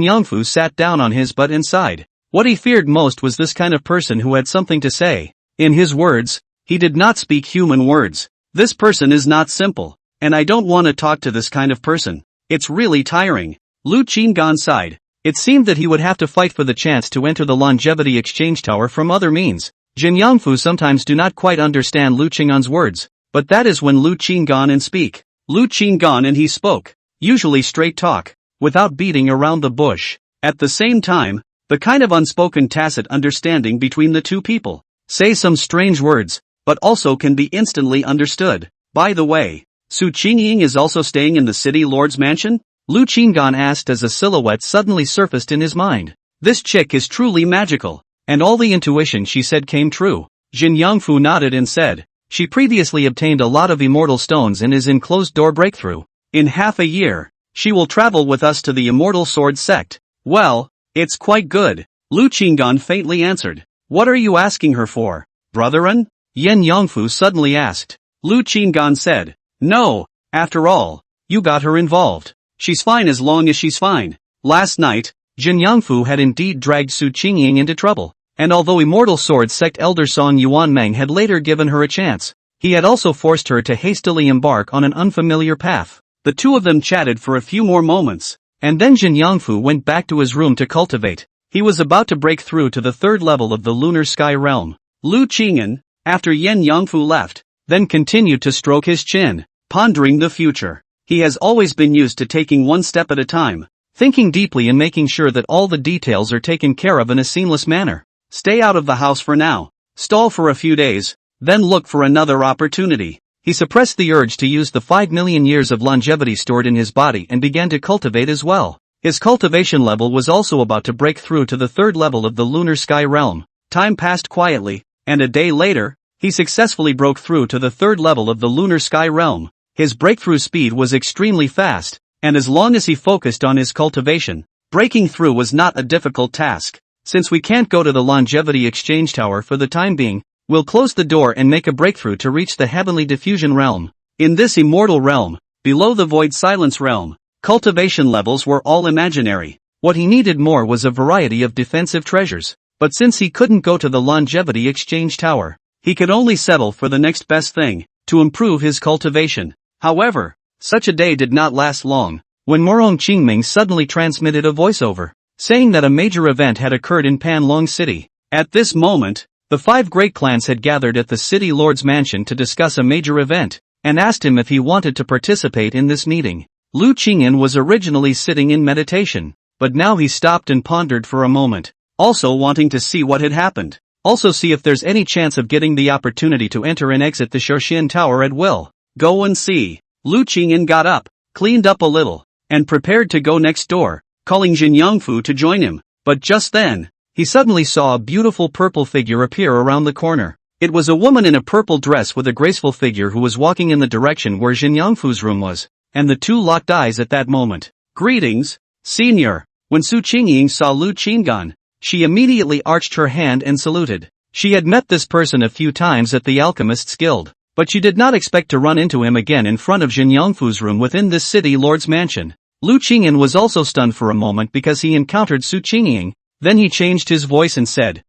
Yangfu sat down on his butt and sighed. What he feared most was this kind of person who had something to say. In his words, he did not speak human words. This person is not simple. And I don't want to talk to this kind of person. It's really tiring. Lu Qinggan sighed. It seemed that he would have to fight for the chance to enter the Longevity Exchange Tower from other means. Jin Yangfu sometimes do not quite understand Lu Qinggan's words, but that is when Lu Qinggan and speak. Lu Qinggan and he spoke. Usually straight talk, without beating around the bush. At the same time, the kind of unspoken tacit understanding between the two people. Say some strange words, but also can be instantly understood. By the way, Su Qingying is also staying in the City Lord's mansion? Lu Qinggan asked as a silhouette suddenly surfaced in his mind. This chick is truly magical, and all the intuition she said came true. Jin Yangfu nodded and said, she previously obtained a lot of immortal stones and is in closed door breakthrough. In half a year, she will travel with us to the Immortal Sword sect. Well, it's quite good, Lu Qinggan faintly answered. What are you asking her for, brotherin? Yen Yongfu suddenly asked. Lu Qinggan said, no, after all, you got her involved. She's fine as long as she's fine. Last night, Jin Yongfu had indeed dragged Su Qingying into trouble, and although Immortal Sword sect elder Song Yuanmeng had later given her a chance, he had also forced her to hastily embark on an unfamiliar path. The two of them chatted for a few more moments, and then Jin Yongfu went back to his room to cultivate. He was about to break through to the third level of the lunar sky realm. Lu Qingyan, after Yen Yongfu left, then continued to stroke his chin, pondering the future. He has always been used to taking one step at a time, thinking deeply and making sure that all the details are taken care of in a seamless manner. Stay out of the house for now, stall for a few days, then look for another opportunity. He suppressed the urge to use the 5 million years of longevity stored in his body and began to cultivate as well. His cultivation level was also about to break through to the third level of the lunar sky realm. Time passed quietly, and a day later, he successfully broke through to the third level of the lunar sky realm. His breakthrough speed was extremely fast, and as long as he focused on his cultivation, breaking through was not a difficult task. Since we can't go to the longevity exchange tower for the time being, we'll close the door and make a breakthrough to reach the heavenly diffusion realm. In this immortal realm, below the void silence realm, cultivation levels were all imaginary. What he needed more was a variety of defensive treasures. But since he couldn't go to the longevity exchange tower, he could only settle for the next best thing, to improve his cultivation. However, such a day did not last long, when Morong Qingming suddenly transmitted a voiceover, saying that a major event had occurred in Panlong City. At this moment, the 5 great clans had gathered at the city lord's mansion to discuss a major event, and asked him if he wanted to participate in this meeting. Lu Qingyan was originally sitting in meditation, but now he stopped and pondered for a moment, also wanting to see what had happened, also see if there's any chance of getting the opportunity to enter and exit the Shoshin Tower at will. Go and see. Lu Qingyan got up, cleaned up a little, and prepared to go next door, calling Jin Yongfu to join him. But just then, he suddenly saw a beautiful purple figure appear around the corner. It was a woman in a purple dress with a graceful figure who was walking in the direction where Jin Yongfu's room was, and the two locked eyes at that moment. Greetings, senior. When Su Qingying saw Lu Qinggan, she immediately arched her hand and saluted. She had met this person a few times at the Alchemist's Guild, but she did not expect to run into him again in front of Jin Yongfu's room within this city lord's mansion. Lu Qingyan was also stunned for a moment because he encountered Su Qingying. Then he changed his voice and said,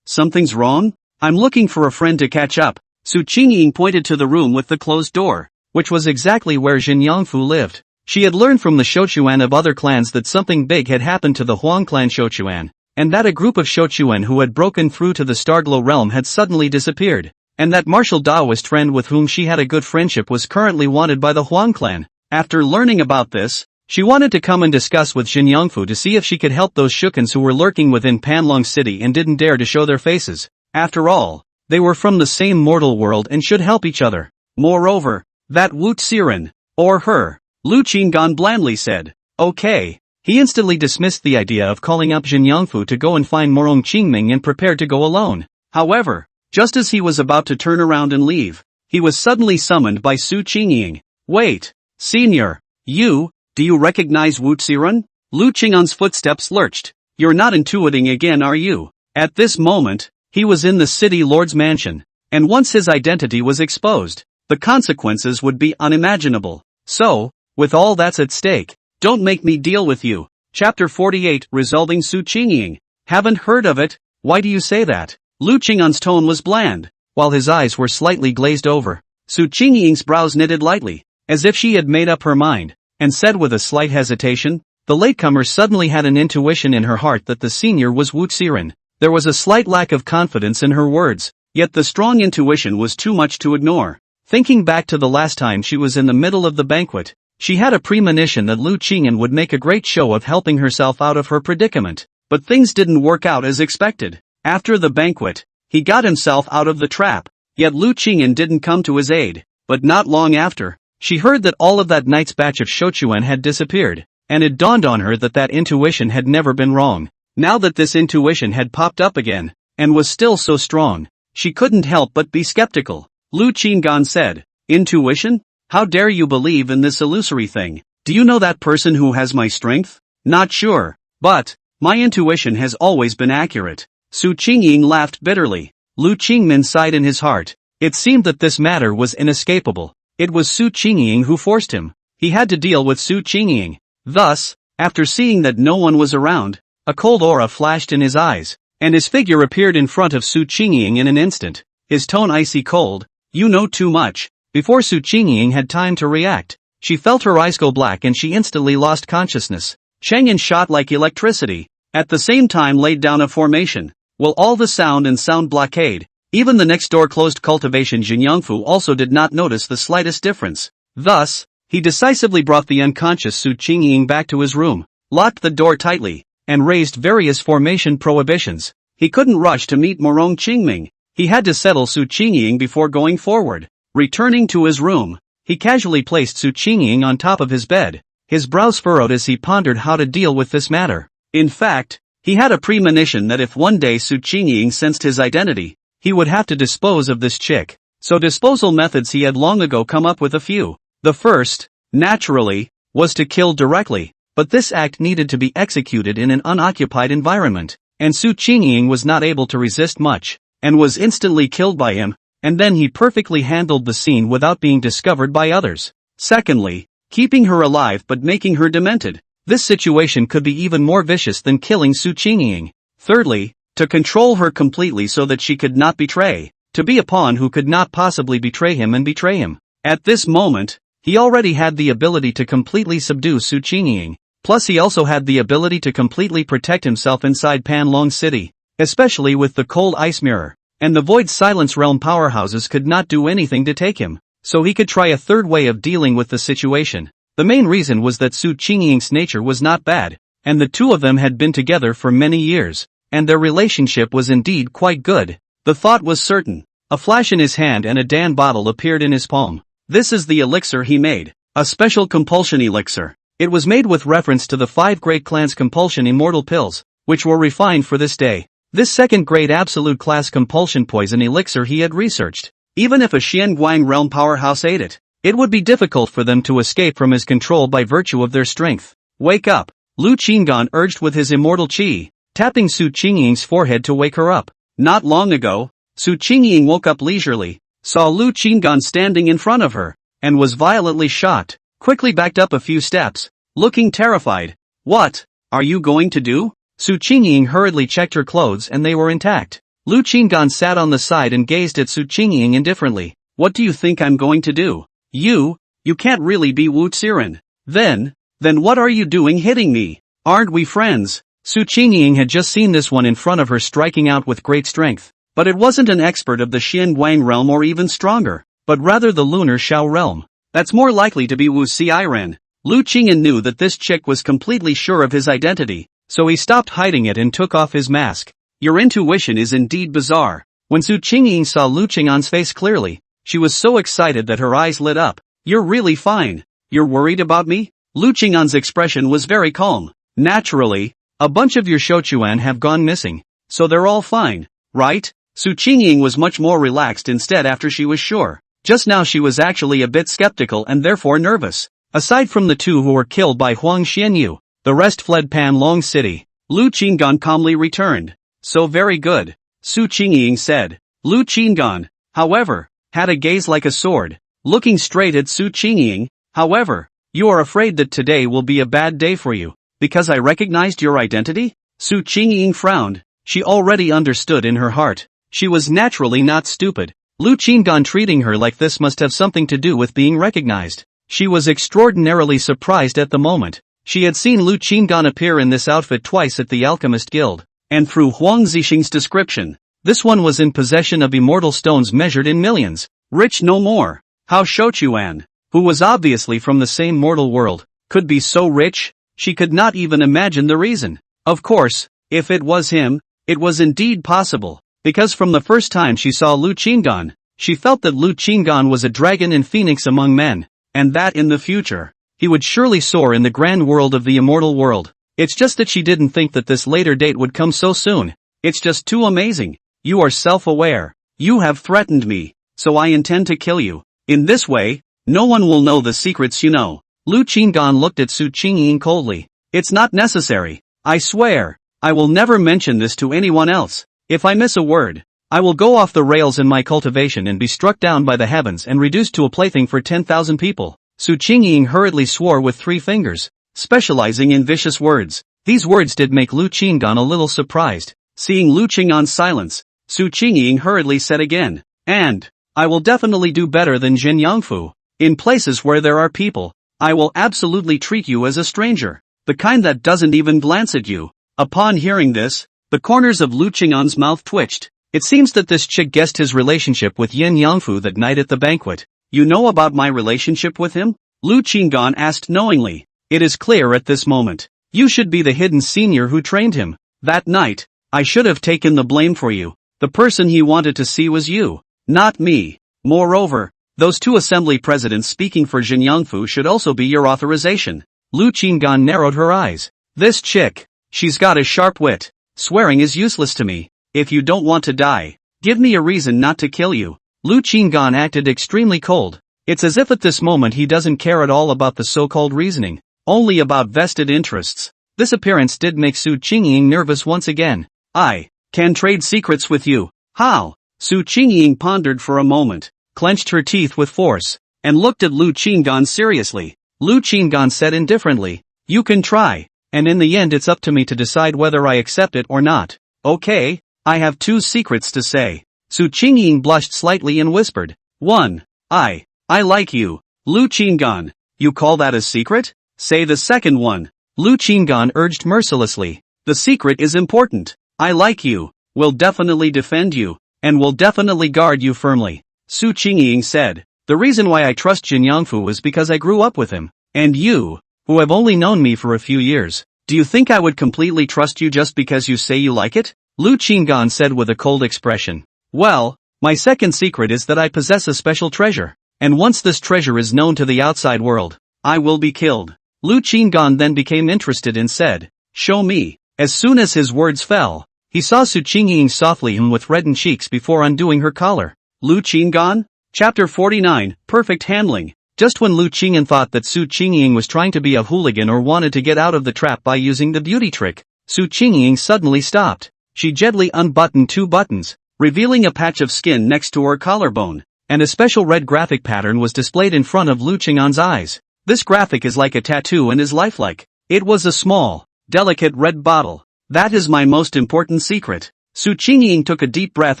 something's wrong? I'm looking for a friend to catch up. Su Qingying pointed to the room with the closed door, which was exactly where Jin Yongfu lived. She had learned from the Shochuan of other clans that something big had happened to the Huang clan Shochuan, and that a group of Shochuan who had broken through to the Starglow realm had suddenly disappeared, and that martial Taoist friend with whom she had a good friendship was currently wanted by the Huang clan. After learning about this, she wanted to come and discuss with Jin Yongfu to see if she could help those Shukans who were lurking within Panlong City and didn't dare to show their faces. After all, they were from the same mortal world and should help each other. Moreover, that Wu Tsiren, or her, Lu Qinggan blandly said, okay. He instantly dismissed the idea of calling up Jin Yongfu to go and find Morong Qingming and prepared to go alone. However, just as he was about to turn around and leave, he was suddenly summoned by Su Qingying. Wait, senior, do you recognize Wu Tsiren? Lu Qingyan's footsteps lurched. You're not intuiting again, are you? At this moment, he was in the city lord's mansion, and once his identity was exposed, the consequences would be unimaginable. So, with all that's at stake, don't make me deal with you. Chapter 48, Resolving Su Qingying. Haven't heard of it? Why do you say that? Lu Qingyan's tone was bland, while his eyes were slightly glazed over. Su Qingying's brows knitted lightly, as if she had made up her mind, and said with a slight hesitation, the latecomer suddenly had an intuition in her heart that the senior was Wu Tsiren. There was a slight lack of confidence in her words, yet the strong intuition was too much to ignore. Thinking back to the last time she was in the middle of the banquet, she had a premonition that Lu Qingyan would make a great show of helping herself out of her predicament, but things didn't work out as expected. After the banquet, he got himself out of the trap, yet Lu Qingyan didn't come to his aid. But not long after, she heard that all of that night's batch of Shochuan had disappeared, and it dawned on her that that intuition had never been wrong. Now that this intuition had popped up again, and was still so strong, she couldn't help but be skeptical. Lu Qinggan said, intuition? How dare you believe in this illusory thing? Do you know that person who has my strength? Not sure. But my intuition has always been accurate. Su Qingying laughed bitterly. Lu Qingmin sighed in his heart. It seemed that this matter was inescapable. It was Su Qingying who forced him. He had to deal with Su Qingying. Thus, after seeing that no one was around, a cold aura flashed in his eyes, and his figure appeared in front of Su Qingying in an instant, his tone icy cold. You know too much. Before Su Qingying had time to react, she felt her eyes go black and she instantly lost consciousness. Chang'an shot like electricity, at the same time laid down a formation. While all the sound and sound blockade, even the next door closed cultivation Jinyangfu also did not notice the slightest difference. Thus, he decisively brought the unconscious Su Qingying back to his room, locked the door tightly, and raised various formation prohibitions. He couldn't rush to meet Morong Qingming. He had to settle Su Qingying before going forward. Returning to his room, he casually placed Su Qingying on top of his bed. His brows furrowed as he pondered how to deal with this matter. In fact, he had a premonition that if one day Su Qingying sensed his identity, he would have to dispose of this chick. So disposal methods he had long ago come up with a few. The first, naturally, was to kill directly, but this act needed to be executed in an unoccupied environment, and Su Qingying was not able to resist much, and was instantly killed by him, and then he perfectly handled the scene without being discovered by others. Secondly, keeping her alive but making her demented. This situation could be even more vicious than killing Su Qingying. Thirdly, to control her completely so that she could not betray, to be a pawn who could not possibly betray him and betray him. At this moment, he already had the ability to completely subdue Su Qingying, plus he also had the ability to completely protect himself inside Panlong City, especially with the cold ice mirror, and the Void Silence Realm powerhouses could not do anything to take him, so he could try a third way of dealing with the situation. The main reason was that Su Qingying's nature was not bad, and the two of them had been together for many years, and their relationship was indeed quite good. The thought was certain. A flash in his hand and a Dan bottle appeared in his palm. This is the elixir he made, a special compulsion elixir. It was made with reference to the 5 great clans' compulsion immortal pills, which were refined for this day. This second-grade absolute class compulsion poison elixir he had researched. Even if a Xianguang realm powerhouse ate it, it would be difficult for them to escape from his control by virtue of their strength. Wake up! Lu Qinggan urged with his immortal qi, tapping Su Qingying's forehead to wake her up. Not long ago, Su Qingying woke up leisurely, saw Lu Qinggan standing in front of her, and was violently shocked, quickly backed up a few steps, looking terrified. What are you going to do? Su Qingying hurriedly checked her clothes and they were intact. Lu Qinggan sat on the side and gazed at Su Qingying indifferently. What do you think I'm going to do? You can't really be Wu Xiren. Then what are you doing hitting me? Aren't we friends? Su Qingying had just seen this one in front of her striking out with great strength. But it wasn't an expert of the Xianguang realm or even stronger, but rather the lunar Shao realm. That's more likely to be Wu Xiren. Lu Qingyan knew that this chick was completely sure of his identity, so he stopped hiding it and took off his mask. Your intuition is indeed bizarre. When Su Qingying saw Lu Qingyan's face clearly, she was so excited that her eyes lit up. You're really fine. You're worried about me? Lu Qingyan's expression was very calm. Naturally, a bunch of your Shouchuan have gone missing, so they're all fine, right? Su Qingying was much more relaxed instead after she was sure. Just now she was actually a bit skeptical and therefore nervous. Aside from the 2 who were killed by Huang Xianyu, the rest fled Panlong City. Lu Qinggan calmly returned. So very good, Su Qingying said. Lu Qinggan, however, had a gaze like a sword, looking straight at Su Qingying. However, you are afraid that today will be a bad day for you, because I recognized your identity? Su Qingying frowned. She already understood in her heart. She was naturally not stupid. Lu Qinggan treating her like this must have something to do with being recognized. She was extraordinarily surprised at the moment. She had seen Lu Qinggan appear in this outfit twice at the Alchemist Guild, and through Huang Zixing's description, this one was in possession of immortal stones measured in millions, rich no more. How Shouchuan, who was obviously from the same mortal world, could be so rich? She could not even imagine the reason. Of course, if it was him, it was indeed possible, because from the first time she saw Lu Qinggan, she felt that Lu Qinggan was a dragon and phoenix among men, and that in the future, he would surely soar in the grand world of the immortal world. It's just that she didn't think that this later date would come so soon. It's just too amazing. You are self-aware. You have threatened me, so I intend to kill you. In this way, No one will know the secrets you know. Lu Qinggan looked at Su Qingying coldly. It's not necessary. I swear, I will never mention this to anyone else. If I miss a word, I will go off the rails in my cultivation and be struck down by the heavens and reduced to a plaything for 10,000 people. Su Qingying hurriedly swore with 3 fingers, specializing in vicious words. These words did make Lu Qinggan a little surprised. Seeing Lu Qinggan's silence, Su Qingying hurriedly said again, and I will definitely do better than Jin Yangfu. In places where there are people, I will absolutely treat you as a stranger, the kind that doesn't even glance at you. Upon hearing this, the corners of Lu Qinggan's mouth twitched. It seems that this chick guessed his relationship with Yin Yangfu that night at the banquet. You know about my relationship with him? Lu Qinggan asked knowingly. It is clear at this moment. You should be the hidden senior who trained him. That night, I should have taken the blame for you. The person he wanted to see was you, not me. Moreover, those 2 assembly presidents speaking for Jin Yangfu should also be your authorization. Lu Qinggan narrowed her eyes. This chick, she's got a sharp wit. Swearing is useless to me. If you don't want to die, give me a reason not to kill you. Lu Qinggan acted extremely cold. It's as if at this moment he doesn't care at all about the so-called reasoning, only about vested interests. This appearance did make Su Qingying nervous once again. I can trade secrets with you. How? Su Qingying pondered for a moment, clenched her teeth with force, and looked at Lu Qinggan seriously. Lu Qinggan said indifferently, you can try, and in the end it's up to me to decide whether I accept it or not. Okay, I have 2 secrets to say. Su Qingying blushed slightly and whispered, 1. I like you. Lu Qinggan, you call that a secret? Say the second one. Lu Qinggan urged mercilessly. The secret is important. I like you, will definitely defend you, and will definitely guard you firmly. Su Qingying said, the reason why I trust Jin Yangfu is because I grew up with him. And you, who have only known me for a few years, do you think I would completely trust you just because you say you like it? Lu Qinggan said with a cold expression. Well, my second secret is that I possess a special treasure, and once this treasure is known to the outside world, I will be killed. Lu Qinggan then became interested and said, show me. As soon as his words fell, he saw Su Qingying softly and with reddened cheeks before undoing her collar. Lu Qinggan? Chapter 49, Perfect Handling. Just when Lu Qinggan thought that Su Qingying was trying to be a hooligan or wanted to get out of the trap by using the beauty trick, Su Qingying suddenly stopped. She gently unbuttoned 2 buttons, revealing a patch of skin next to her collarbone, and a special red graphic pattern was displayed in front of Lu Qinggan's eyes. This graphic is like a tattoo and is lifelike. It was a small, delicate red bottle. That is my most important secret. Su Qingying took a deep breath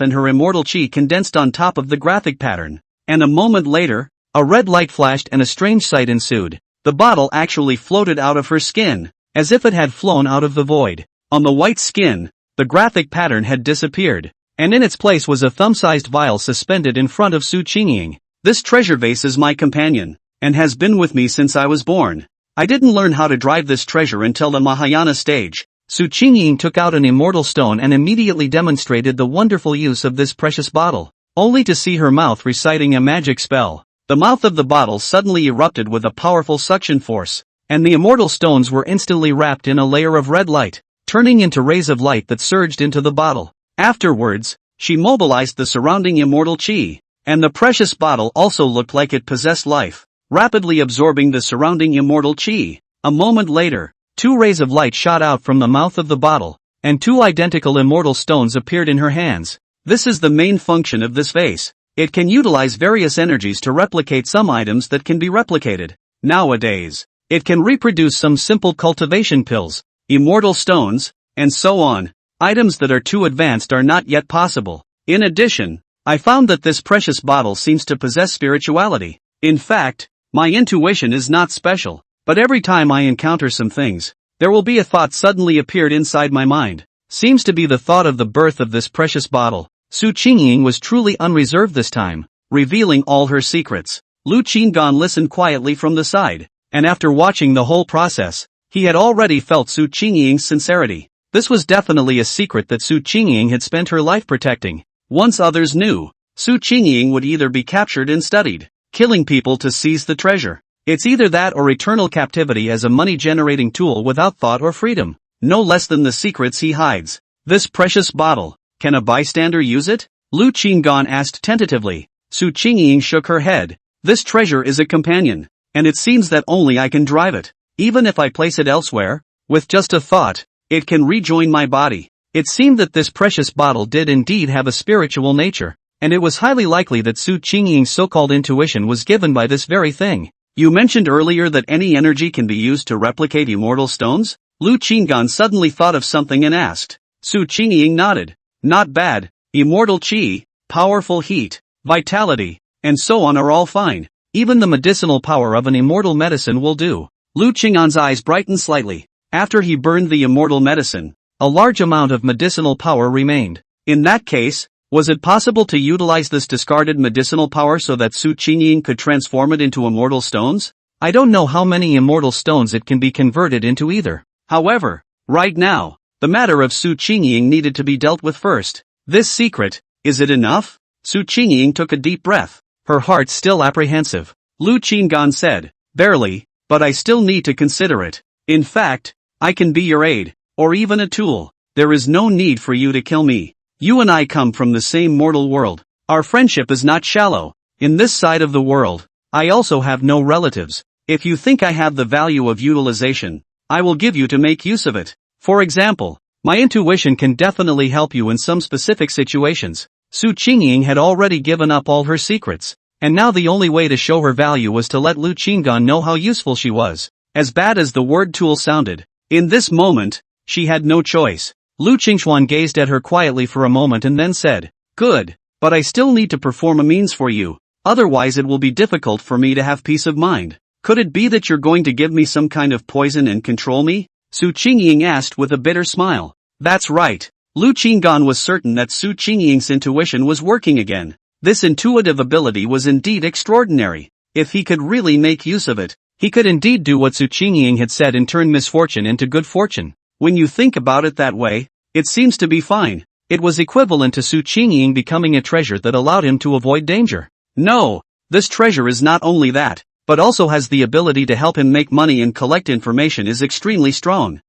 and her immortal chi condensed on top of the graphic pattern, and a moment later, a red light flashed and a strange sight ensued. The bottle actually floated out of her skin, as if it had flown out of the void. On the white skin, the graphic pattern had disappeared, and in its place was a thumb-sized vial suspended in front of Su Qingying. This treasure vase is my companion, and has been with me since I was born. I didn't learn how to drive this treasure until the Mahayana stage. Su Qingying took out an immortal stone and immediately demonstrated the wonderful use of this precious bottle, only to see her mouth reciting a magic spell. The mouth of the bottle suddenly erupted with a powerful suction force, and the immortal stones were instantly wrapped in a layer of red light, turning into rays of light that surged into the bottle. Afterwards, she mobilized the surrounding immortal chi, and the precious bottle also looked like it possessed life, rapidly absorbing the surrounding immortal chi. A moment later, 2 rays of light shot out from the mouth of the bottle, and 2 identical immortal stones appeared in her hands. This is the main function of this vase. It can utilize various energies to replicate some items that can be replicated. Nowadays, it can reproduce some simple cultivation pills, immortal stones, and so on. Items that are too advanced are not yet possible. In addition, I found that this precious bottle seems to possess spirituality. In fact, my intuition is not special, but every time I encounter some things, there will be a thought suddenly appeared inside my mind. Seems to be the thought of the birth of this precious bottle. Su Qingying was truly unreserved this time, revealing all her secrets. Lu Qinggan listened quietly from the side, and after watching the whole process, he had already felt Su Qingying's sincerity. This was definitely a secret that Su Qingying had spent her life protecting. Once others knew, Su Qingying would either be captured and studied, killing people to seize the treasure. It's either that or eternal captivity as a money-generating tool without thought or freedom, no less than the secrets he hides. This precious bottle, can a bystander use it? Lu Qinggan asked tentatively. Su Qingying shook her head. This treasure is a companion, and it seems that only I can drive it. Even if I place it elsewhere, with just a thought, it can rejoin my body. It seemed that this precious bottle did indeed have a spiritual nature, and it was highly likely that Su Qingying's so-called intuition was given by this very thing. You mentioned earlier that any energy can be used to replicate immortal stones? Lu Qinggan suddenly thought of something and asked. Su Qingying nodded. Not bad. Immortal qi, powerful heat, vitality, and so on are all fine. Even the medicinal power of an immortal medicine will do. Lu Qinggan's eyes brightened slightly. After he burned the immortal medicine, a large amount of medicinal power remained. In that case, was it possible to utilize this discarded medicinal power so that Su Qingying could transform it into immortal stones? I don't know how many immortal stones it can be converted into either. However, right now, the matter of Su Qingying needed to be dealt with first. This secret, is it enough? Su Qingying took a deep breath, her heart still apprehensive. Lu Qinggan said, barely, but I still need to consider it. In fact, I can be your aid, or even a tool. There is no need for you to kill me. You and I come from the same mortal world. Our friendship is not shallow. In this side of the world, I also have no relatives. If you think I have the value of utilization, I will give you to make use of it. For example, my intuition can definitely help you in some specific situations. Su Qingying had already given up all her secrets, and now the only way to show her value was to let Lu Qinggan know how useful she was. As bad as the word tool sounded, in this moment, she had no choice. Lu Qingxuan gazed at her quietly for a moment and then said, good, but I still need to perform a means for you, otherwise it will be difficult for me to have peace of mind. Could it be that you're going to give me some kind of poison and control me? Su Qingying asked with a bitter smile. That's right. Lu Qinggan was certain that Su Qingying's intuition was working again. This intuitive ability was indeed extraordinary. If he could really make use of it, he could indeed do what Su Qingying had said and turn misfortune into good fortune. When you think about it that way, it seems to be fine. It was equivalent to Su Qingying becoming a treasure that allowed him to avoid danger. No, this treasure is not only that, but also has the ability to help him make money and collect information is extremely strong.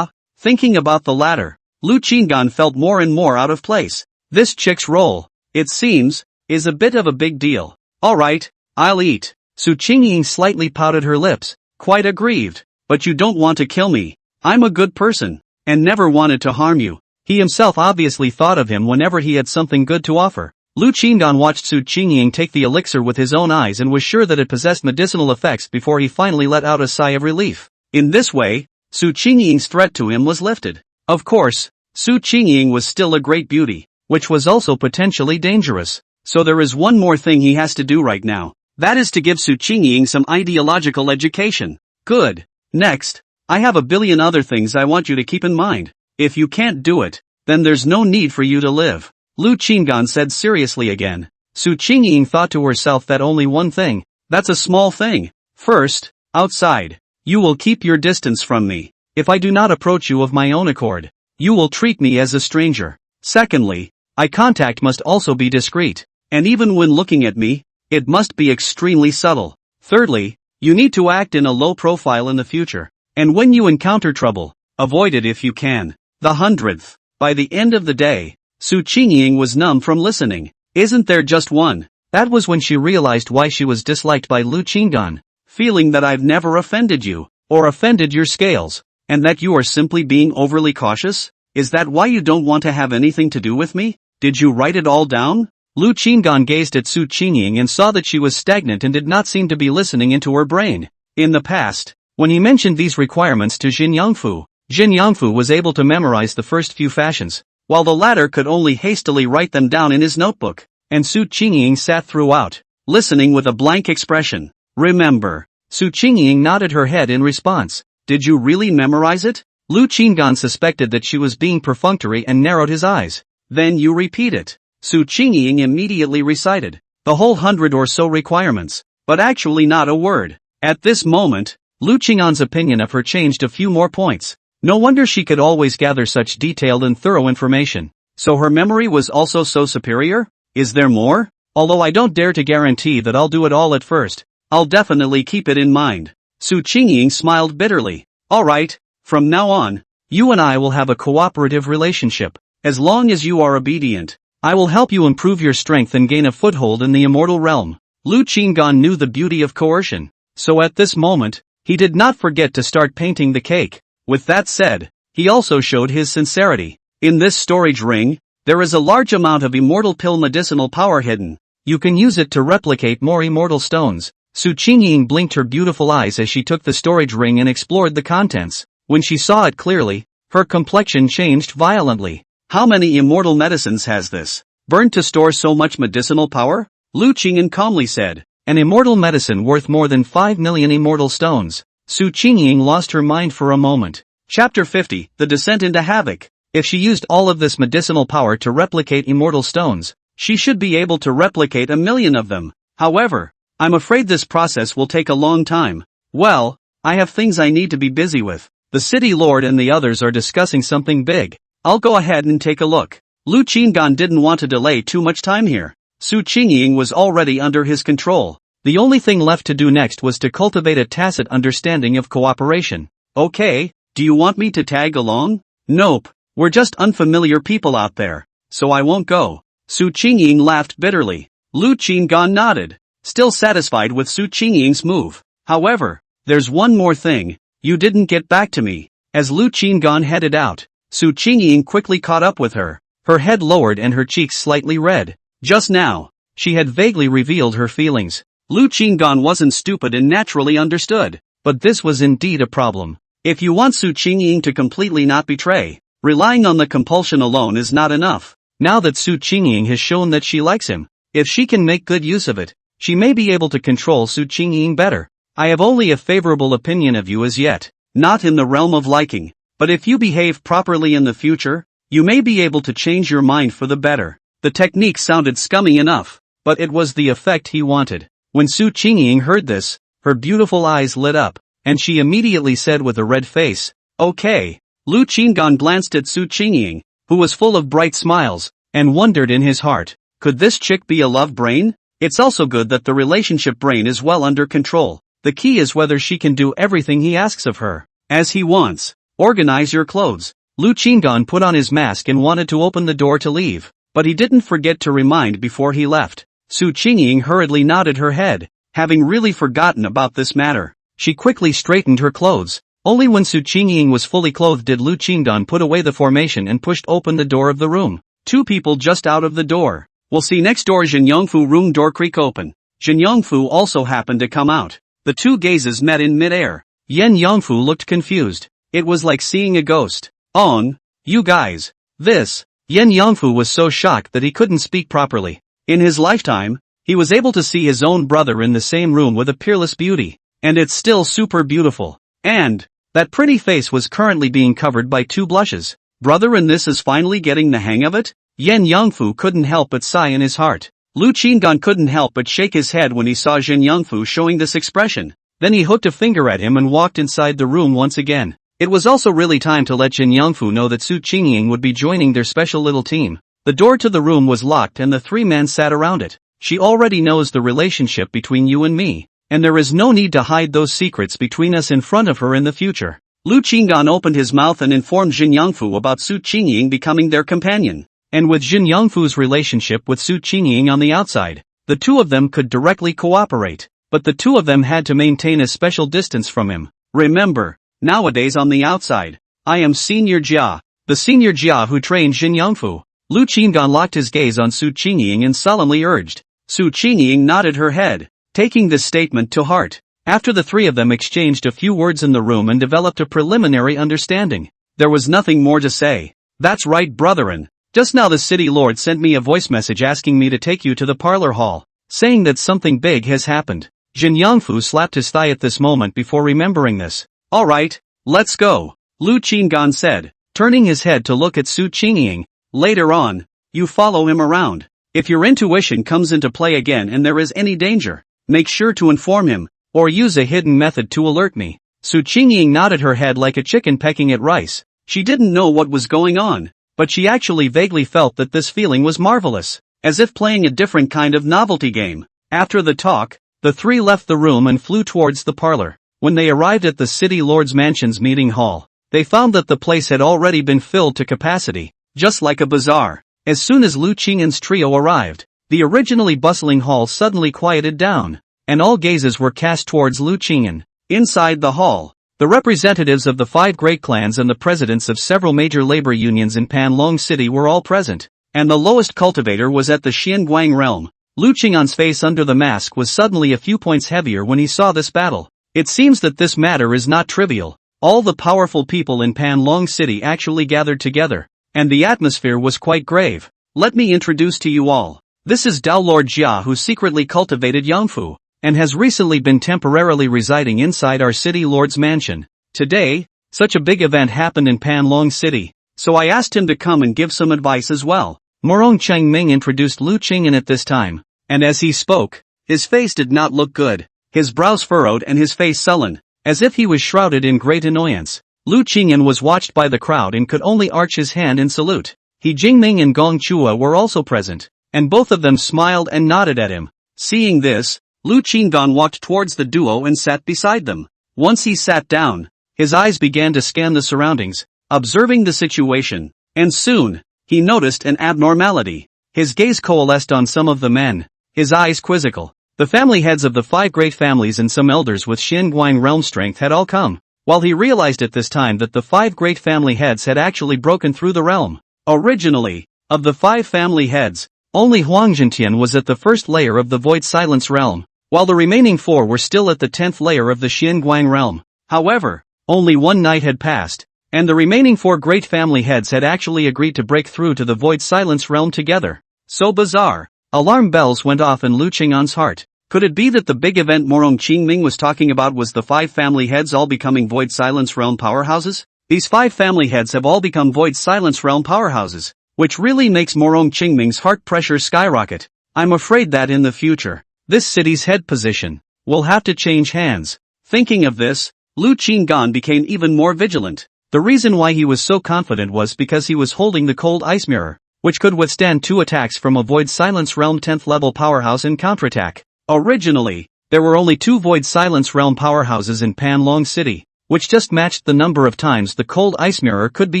Thinking about the latter, Lu Qinggan felt more and more out of place. This chick's role, it seems, is a bit of a big deal. Alright, I'll eat. Su Qingying slightly pouted her lips, quite aggrieved. But you don't want to kill me. I'm a good person, and never wanted to harm you. He himself obviously thought of him whenever he had something good to offer. Lu Qingdan watched Su Qingying take the elixir with his own eyes and was sure that it possessed medicinal effects before he finally let out a sigh of relief. In this way, Su Qingying's threat to him was lifted. Of course, Su Qingying was still a great beauty, which was also potentially dangerous. So there is one more thing he has to do right now. That is to give Su Qingying some ideological education. Good. Next, I have a billion other things I want you to keep in mind. If you can't do it, then there's no need for you to live. Lu Qinggan said seriously again. Su Qingying thought to herself that only one thing. That's a small thing. First, outside. You will keep your distance from me. If I do not approach you of my own accord, you will treat me as a stranger. Secondly, eye contact must also be discreet. And even when looking at me, it must be extremely subtle. Thirdly, you need to act in a low profile in the future. And when you encounter trouble, avoid it if you can. The 100th. By the end of the day, Su Qingying was numb from listening. Isn't there just one? That was when she realized why she was disliked by Lu Qinggan. Feeling that I've never offended you, or offended your scales, and that you are simply being overly cautious? Is that why you don't want to have anything to do with me? Did you write it all down? Lu Qinggan gazed at Su Qingying and saw that she was stagnant and did not seem to be listening into her brain. In the past, when he mentioned these requirements to Jin Yangfu was able to memorize the first few fashions, while the latter could only hastily write them down in his notebook, and Su Qingying sat throughout, listening with a blank expression. Remember. Su Qingying nodded her head in response. Did you really memorize it? Lu Qinggan suspected that she was being perfunctory and narrowed his eyes. Then you repeat it. Su Qingying immediately recited the whole 100 or so requirements, but actually not a word. At this moment, Lu Qinggan's opinion of her changed a few more points. No wonder she could always gather such detailed and thorough information. So her memory was also so superior? Is there more? Although I don't dare to guarantee that I'll do it all at first, I'll definitely keep it in mind. Su Qingying smiled bitterly. Alright, from now on, you and I will have a cooperative relationship. As long as you are obedient, I will help you improve your strength and gain a foothold in the immortal realm. Lu Qinggan knew the beauty of coercion, so at this moment, he did not forget to start painting the cake. With that said, he also showed his sincerity. In this storage ring, there is a large amount of immortal pill medicinal power hidden. You can use it to replicate more immortal stones. Su Qingying blinked her beautiful eyes as she took the storage ring and explored the contents. When she saw it clearly, her complexion changed violently. How many immortal medicines has this burned to store so much medicinal power? Lu Qingyan calmly said. An immortal medicine worth more than 5 million immortal stones. Su Qingying lost her mind for a moment. Chapter 50, The Descent into Havoc. If she used all of this medicinal power to replicate immortal stones, she should be able to replicate 1 million of them. However, I'm afraid this process will take a long time. Well, I have things I need to be busy with. The city lord and the others are discussing something big. I'll go ahead and take a look. Lu Qinggan didn't want to delay too much time here. Su Qingying was already under his control. The only thing left to do next was to cultivate a tacit understanding of cooperation. Okay, do you want me to tag along? Nope, we're just unfamiliar people out there, so I won't go. Su Qingying laughed bitterly. Lu Qinggan nodded, still satisfied with Su Qingying's move. However, there's one more thing. You didn't get back to me. As Lu Qinggan headed out, Su Qingying quickly caught up with her, her head lowered and her cheeks slightly red. Just now, she had vaguely revealed her feelings. Lu Qinggan wasn't stupid and naturally understood, but this was indeed a problem. If you want Su Qingying to completely not betray, relying on the compulsion alone is not enough. Now that Su Qingying has shown that she likes him, if she can make good use of it, she may be able to control Su Qingying better. I have only a favorable opinion of you as yet, not in the realm of liking, but if you behave properly in the future, you may be able to change your mind for the better. The technique sounded scummy enough, but it was the effect he wanted. When Su Qingying heard this, her beautiful eyes lit up, and she immediately said with a red face, okay. Lu Qinggan glanced at Su Qingying, who was full of bright smiles, and wondered in his heart, could this chick be a love brain? It's also good that the relationship brain is well under control. The key is whether she can do everything he asks of her, as he wants. Organize your clothes. Lu Qinggan put on his mask and wanted to open the door to leave, but he didn't forget to remind before he left. Su Qingying hurriedly nodded her head, having really forgotten about this matter. She quickly straightened her clothes. Only when Su Qingying was fully clothed did Lu Qingdan put away the formation and pushed open the door of the room. Two people just out of the door. We'll see next door. Jin Yongfu room door creak open. Jin Yongfu also happened to come out. The two gazes met in mid-air. Yen Yongfu looked confused. It was like seeing a ghost. On, you guys. This. Yen Yongfu was so shocked that he couldn't speak properly. In his lifetime, he was able to see his own brother in the same room with a peerless beauty. And it's still super beautiful. And that pretty face was currently being covered by two blushes. Brother in this is finally getting the hang of it? Yen Yongfu couldn't help but sigh in his heart. Lu Qinggan couldn't help but shake his head when he saw Jin Yongfu showing this expression. Then he hooked a finger at him and walked inside the room once again. It was also really time to let Jin Yongfu know that Su Qingying would be joining their special little team. The door to the room was locked and the three men sat around it. She already knows the relationship between you and me, and there is no need to hide those secrets between us in front of her in the future. Lu Qinggan opened his mouth and informed Jin Yongfu about Su Qingying becoming their companion. And with Jin Yongfu's relationship with Su Qingying on the outside, the two of them could directly cooperate, but the two of them had to maintain a special distance from him. Remember, nowadays on the outside, I am Senior Jia, the Senior Jia who trained Jin Yongfu. Lu Qinggan locked his gaze on Su Qingying and solemnly urged. Su Qingying nodded her head, taking this statement to heart. After the three of them exchanged a few words in the room and developed a preliminary understanding, there was nothing more to say. That's right, brethren. Just now the city lord sent me a voice message asking me to take you to the parlor hall, saying that something big has happened. Jin Yongfu slapped his thigh at this moment before remembering this. Alright, let's go, Lu Qinggan said, turning his head to look at Su Qingying. Later on, you follow him around. If your intuition comes into play again and there is any danger, make sure to inform him, or use a hidden method to alert me. Su Qingying nodded her head like a chicken pecking at rice. She didn't know what was going on, but she actually vaguely felt that this feeling was marvelous, as if playing a different kind of novelty game. After the talk, the three left the room and flew towards the parlor. When they arrived at the city lord's mansion's meeting hall, they found that the place had already been filled to capacity, just like a bazaar. As soon as Lu Qingyan's trio arrived, the originally bustling hall suddenly quieted down, and all gazes were cast towards Lu Qingyan. Inside the hall, the representatives of the 5 great clans and the presidents of several major labor unions in Panlong City were all present, and the lowest cultivator was at the Xianguang realm. Lu Qingyan's face under the mask was suddenly a few points heavier when he saw this battle. It seems that this matter is not trivial. All the powerful people in Panlong City actually gathered together, and the atmosphere was quite grave. Let me introduce to you all. This is Dao Lord Jia, who secretly cultivated Yangfu, and has recently been temporarily residing inside our city lord's mansion. Today, such a big event happened in Panlong City, so I asked him to come and give some advice as well. Morong Chengming introduced Lu Qingyan at this time, and as he spoke, his face did not look good, his brows furrowed and his face sullen, as if he was shrouded in great annoyance. Lu Qingyan was watched by the crowd and could only arch his hand in salute. He Jingming and Gong Chua were also present, and both of them smiled and nodded at him. Seeing this, Lu Qingyan walked towards the duo and sat beside them. Once he sat down, his eyes began to scan the surroundings, observing the situation, and soon, he noticed an abnormality. His gaze coalesced on some of the men, his eyes quizzical. The family heads of the 5 great families and some elders with Xianguang realm strength had all come, while he realized at this time that the 5 great family heads had actually broken through the realm. Originally, of the 5 family heads, only Huang Zhentian was at the first layer of the Void Silence realm, while the remaining 4 were still at the 10th layer of the Xianguang realm. However, only one night had passed, and the remaining 4 great family heads had actually agreed to break through to the Void Silence realm together. So bizarre. Alarm bells went off in Lu Qingyan's heart. Could it be that the big event Morong Qingming was talking about was the 5 family heads all becoming Void Silence realm powerhouses? These 5 family heads have all become Void Silence realm powerhouses, which really makes Morong Qingming's heart pressure skyrocket. I'm afraid that in the future, this city's head position will have to change hands. Thinking of this, Lu Qingyan became even more vigilant. The reason why he was so confident was because he was holding the cold ice mirror, which could withstand 2 attacks from a Void Silence realm 10th level powerhouse in counterattack. Originally, there were only 2 Void Silence realm powerhouses in Panlong City, which just matched the number of times the cold ice mirror could be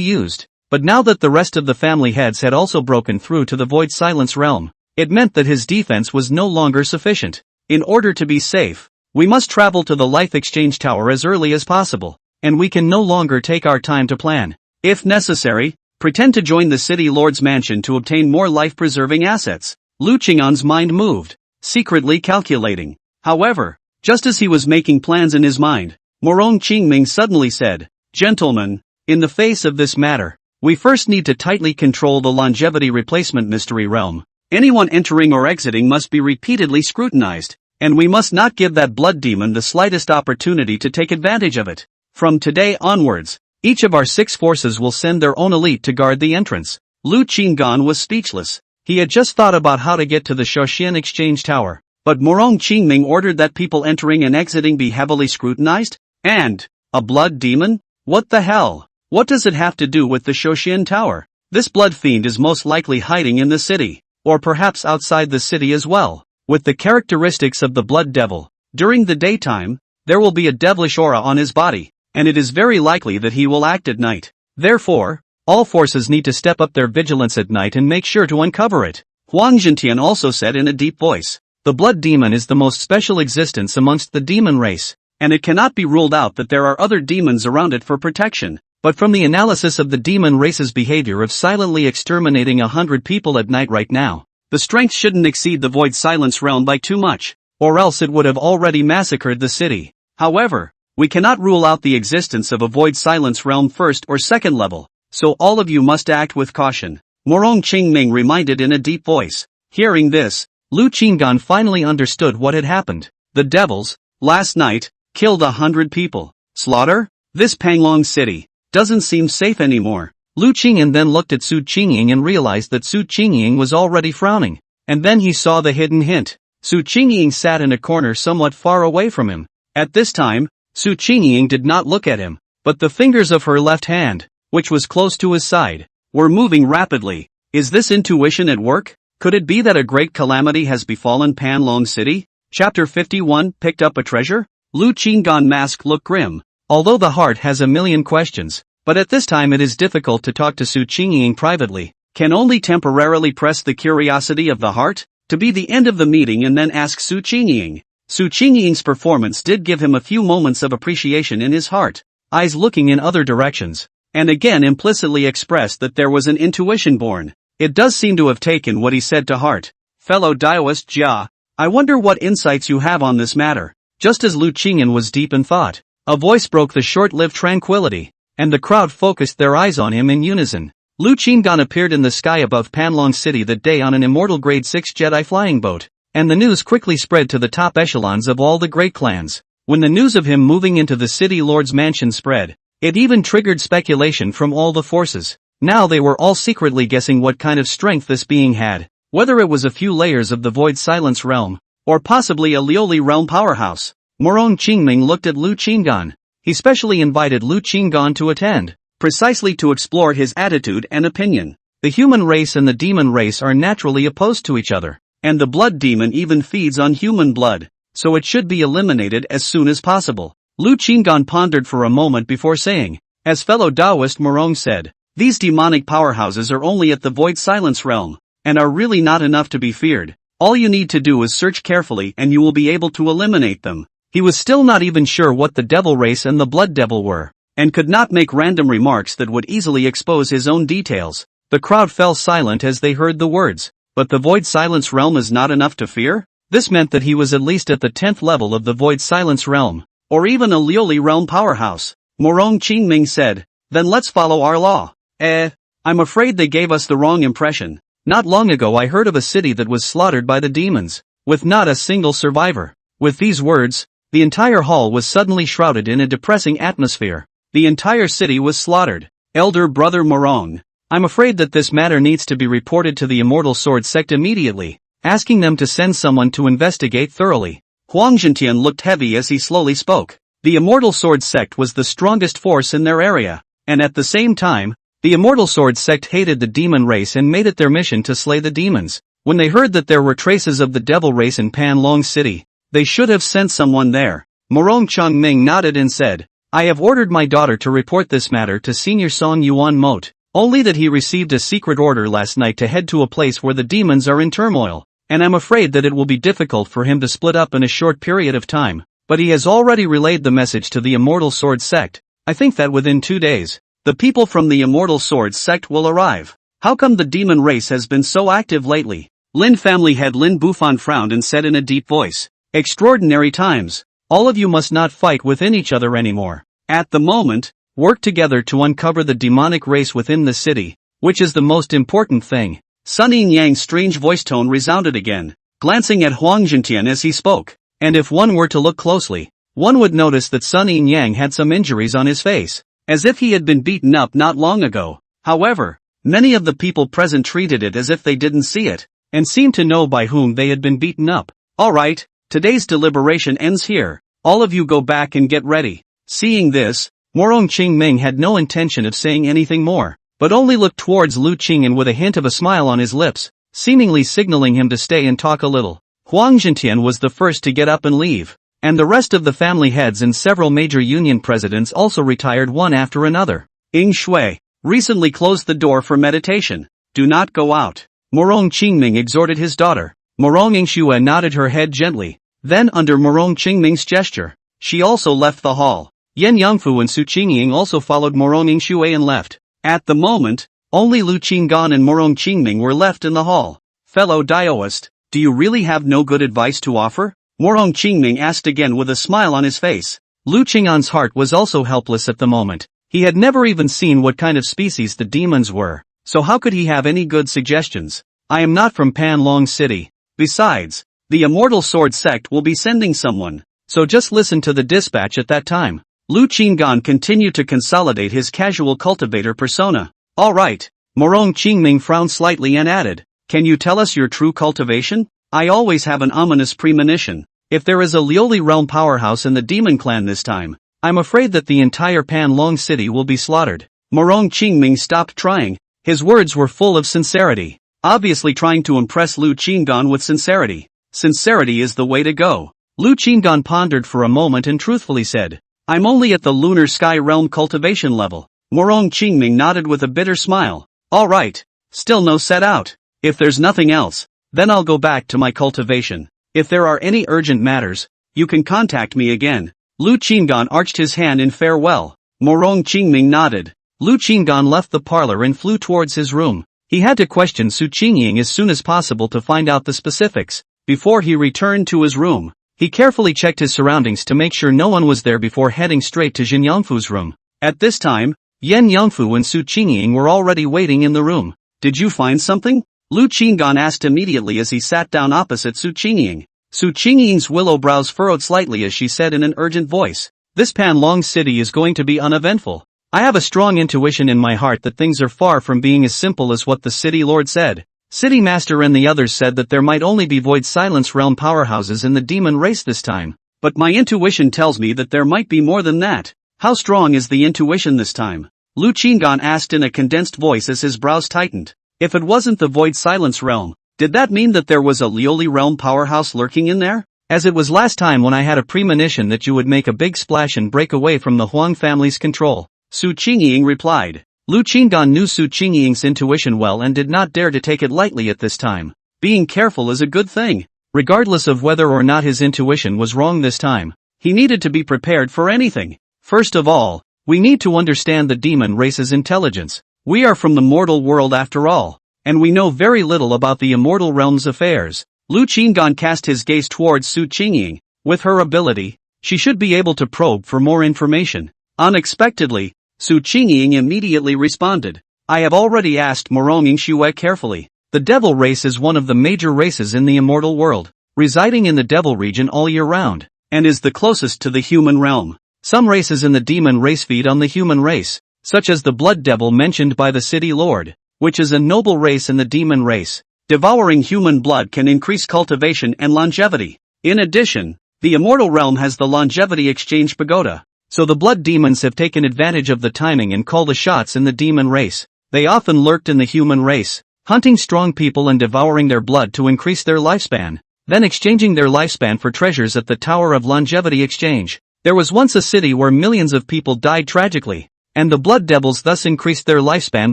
used. But now that the rest of the family heads had also broken through to the Void Silence realm, it meant that his defense was no longer sufficient. In order to be safe, we must travel to the Life Exchange Tower as early as possible, and we can no longer take our time to plan. If necessary, pretend to join the city lord's mansion to obtain more life-preserving assets. Lu Qingyan's mind moved, secretly calculating. However, just as he was making plans in his mind, Morong Qingming suddenly said, "Gentlemen, in the face of this matter, we first need to tightly control the longevity replacement mystery realm. Anyone entering or exiting must be repeatedly scrutinized, and we must not give that blood demon the slightest opportunity to take advantage of it. From today onwards, each of our 6 forces will send their own elite to guard the entrance." Lu Qingyan was speechless. He had just thought about how to get to the Shoshin Exchange Tower, but Morong Qingming ordered that people entering and exiting be heavily scrutinized? And a blood demon? What the hell? What does it have to do with the Shoshin Tower? This blood fiend is most likely hiding in the city, or perhaps outside the city as well. With the characteristics of the blood devil, during the daytime, there will be a devilish aura on his body, and it is very likely that he will act at night. Therefore, all forces need to step up their vigilance at night and make sure to uncover it. Huang Zhentian also said in a deep voice, "The blood demon is the most special existence amongst the demon race, and it cannot be ruled out that there are other demons around it for protection. But from the analysis of the demon race's behavior of silently exterminating 100 people at night right now, the strength shouldn't exceed the Void Silence realm by too much, or else it would have already massacred the city. However, we cannot rule out the existence of a Void Silence realm 1st or 2nd level, so all of you must act with caution," Morong Qingming reminded in a deep voice. Hearing this, Lu Qingyan finally understood what had happened. The devils, last night, killed 100 people. Slaughter? This Panlong City doesn't seem safe anymore. Lu Qingyan then looked at Su Qingying and realized that Su Qingying was already frowning. And then he saw the hidden hint. Su Qingying sat in a corner somewhat far away from him. At this time, Su Qingying did not look at him, but the fingers of her left hand, which was close to his side, were moving rapidly. Is this intuition at work? Could it be that a great calamity has befallen Panlong City? Chapter 51, Picked Up a Treasure? Lu Qingyan mask looked grim. Although the heart has a million questions, but at this time it is difficult to talk to Su Qingying privately. Can only temporarily press the curiosity of the heart? to be the end of the meeting and then ask Su Qingying. Su Qingying's performance did give him a few moments of appreciation in his heart, eyes looking in other directions, and again implicitly expressed that there was an intuition born. It does seem to have taken what he said to heart. Fellow Daoist Jia, I wonder what insights you have on this matter. Just as Lu Qingyan was deep in thought, a voice broke the short-lived tranquility, and the crowd focused their eyes on him in unison. Lu Qinggan appeared in the sky above Panlong City that day on an immortal Grade 6 Jedi flying boat, and the news quickly spread to the top echelons of all the great clans. When the news of him moving into the city lord's mansion spread, it even triggered speculation from all the forces. Now they were all secretly guessing what kind of strength this being had, whether it was a few layers of the Void Silence realm, or possibly a Lioli realm powerhouse. Morong Qingming looked at Lu Qinggan. He specially invited Lu Qinggan to attend, precisely to explore his attitude and opinion. The human race and the demon race are naturally opposed to each other, and the blood demon even feeds on human blood, so it should be eliminated as soon as possible. Lu Qinggan pondered for a moment before saying, as fellow Taoist Morong said, these demonic powerhouses are only at the Void Silence realm, and are really not enough to be feared. All you need to do is search carefully and you will be able to eliminate them. He was still not even sure what the devil race and the blood devil were, and could not make random remarks that would easily expose his own details. The crowd fell silent as they heard the words, but the Void Silence realm is not enough to fear? This meant that he was at least at the 10th level of the Void Silence realm, or even a Lioli realm powerhouse. Morong Qingming said, then let's follow our law. I'm afraid they gave us the wrong impression. Not long ago I heard of a city that was slaughtered by the demons, with not a single survivor. With these words, the entire hall was suddenly shrouded in a depressing atmosphere. The entire city was slaughtered. Elder Brother Morong, I'm afraid that this matter needs to be reported to the Immortal Sword Sect immediately, asking them to send someone to investigate thoroughly. Huang Zhentian looked heavy as he slowly spoke. The Immortal Sword Sect was the strongest force in their area, and at the same time, the Immortal Sword Sect hated the demon race and made it their mission to slay the demons. When they heard that there were traces of the devil race in Panlong City, they should have sent someone there. Morong Chongming nodded and said, I have ordered my daughter to report this matter to Senior Song Yuan Moat, only that he received a secret order last night to head to a place where the demons are in turmoil, and I'm afraid that it will be difficult for him to split up in a short period of time, but he has already relayed the message to the Immortal Sword Sect. I think that within 2 days, the people from the Immortal Sword Sect will arrive. How come the demon race has been so active lately? Lin family head Lin Bufan frowned and said in a deep voice, extraordinary times. All of you must not fight within each other anymore. At the moment, work together to uncover the demonic race within the city, which is the most important thing. Sun Yin Yang's strange voice tone resounded again, glancing at Huang Zhentian as he spoke, and if one were to look closely, one would notice that Sun Yin Yang had some injuries on his face, as if he had been beaten up not long ago. However, many of the people present treated it as if they didn't see it, and seemed to know by whom they had been beaten up. Alright, today's deliberation ends here. All of you go back and get ready. Seeing this, Morong Qingming had no intention of saying anything more, but only looked towards Lu Qingyan with a hint of a smile on his lips, seemingly signaling him to stay and talk a little. Huang Zhentian was the first to get up and leave, and the rest of the family heads and several major union presidents also retired one after another. Ying Shui recently closed the door for meditation. Do not go out. Morong Qingming exhorted his daughter. Morong Yingshui nodded her head gently. Then under Morong Qingming's gesture, she also left the hall. Yen Yangfu and Su Qingying also followed Morong Yingshui and left. At the moment, only Lu Qinggan and Morong Qingming were left in the hall. Fellow Daoist, do you really have no good advice to offer? Morong Qingming asked again with a smile on his face. Lu Qing'an's heart was also helpless at the moment. He had never even seen what kind of species the demons were, so how could he have any good suggestions? I am not from Panlong City. Besides, the Immortal Sword Sect will be sending someone, so just listen to the dispatch at that time. Lu Qinggan continued to consolidate his casual cultivator persona. Alright. Morong Qingming frowned slightly and added, can you tell us your true cultivation? I always have an ominous premonition. If there is a Lioli realm powerhouse in the demon clan this time, I'm afraid that the entire Panlong City will be slaughtered. Morong Qingming stopped trying. His words were full of sincerity, obviously trying to impress Lu Qinggan with sincerity. Sincerity is the way to go. Lu Qinggan pondered for a moment and truthfully said, I'm only at the lunar sky realm cultivation level. Morong Qingming nodded with a bitter smile. Alright. Still no set out. If there's nothing else, Then I'll go back to my cultivation. If there are any urgent matters, you can contact me again. Lu Qinggan arched his hand in farewell. Morong Qingming nodded. Lu Qinggan left the parlor and flew towards his room. He had to question Su Qingying as soon as possible to find out the specifics. Before he returned to his room, he carefully checked his surroundings to make sure no one was there before heading straight to Jin Yangfu's room. At this time, Yan Yangfu and Su Qingying were already waiting in the room. Did you find something? Lu Qinggan asked immediately as he sat down opposite Su Qingying. Su Qingying's willow brows furrowed slightly as she said in an urgent voice, "This Panlong city is going to be uneventful. I have a strong intuition in my heart that things are far from being as simple as what the city lord said." City Master and the others said that there might only be Void Silence Realm powerhouses in the demon race this time. But my intuition tells me that there might be more than that. How strong is the intuition this time? Lu Qinggan asked in a condensed voice as his brows tightened. If it wasn't the Void Silence Realm, did that mean that there was a Lioli Realm powerhouse lurking in there? As it was last time when I had a premonition that you would make a big splash and break away from the Huang family's control. Su Qingying replied. Lu Qinggan knew Su Qingying's intuition well and did not dare to take it lightly at this time. Being careful is a good thing. Regardless of whether or not his intuition was wrong this time, he needed to be prepared for anything. First of all, we need to understand the demon race's intelligence. We are from the mortal world after all, and we know very little about the immortal realm's affairs. Lu Qinggan cast his gaze towards Su Qingying. With her ability, she should be able to probe for more information. Unexpectedly, Su Qingying immediately responded. I have already asked Morong Xue carefully. The devil race is one of the major races in the immortal world, residing in the devil region all year round, and is the closest to the human realm. Some races in the demon race feed on the human race, such as the blood devil mentioned by the city lord, which is a noble race in the demon race. Devouring human blood can increase cultivation and longevity. In addition, the immortal realm has the longevity exchange pagoda. So the blood demons have taken advantage of the timing and call the shots in the demon race. They often lurked in the human race, hunting strong people and devouring their blood to increase their lifespan, then exchanging their lifespan for treasures at the Tower of Longevity Exchange. There was once a city where millions of people died tragically, and the blood devils thus increased their lifespan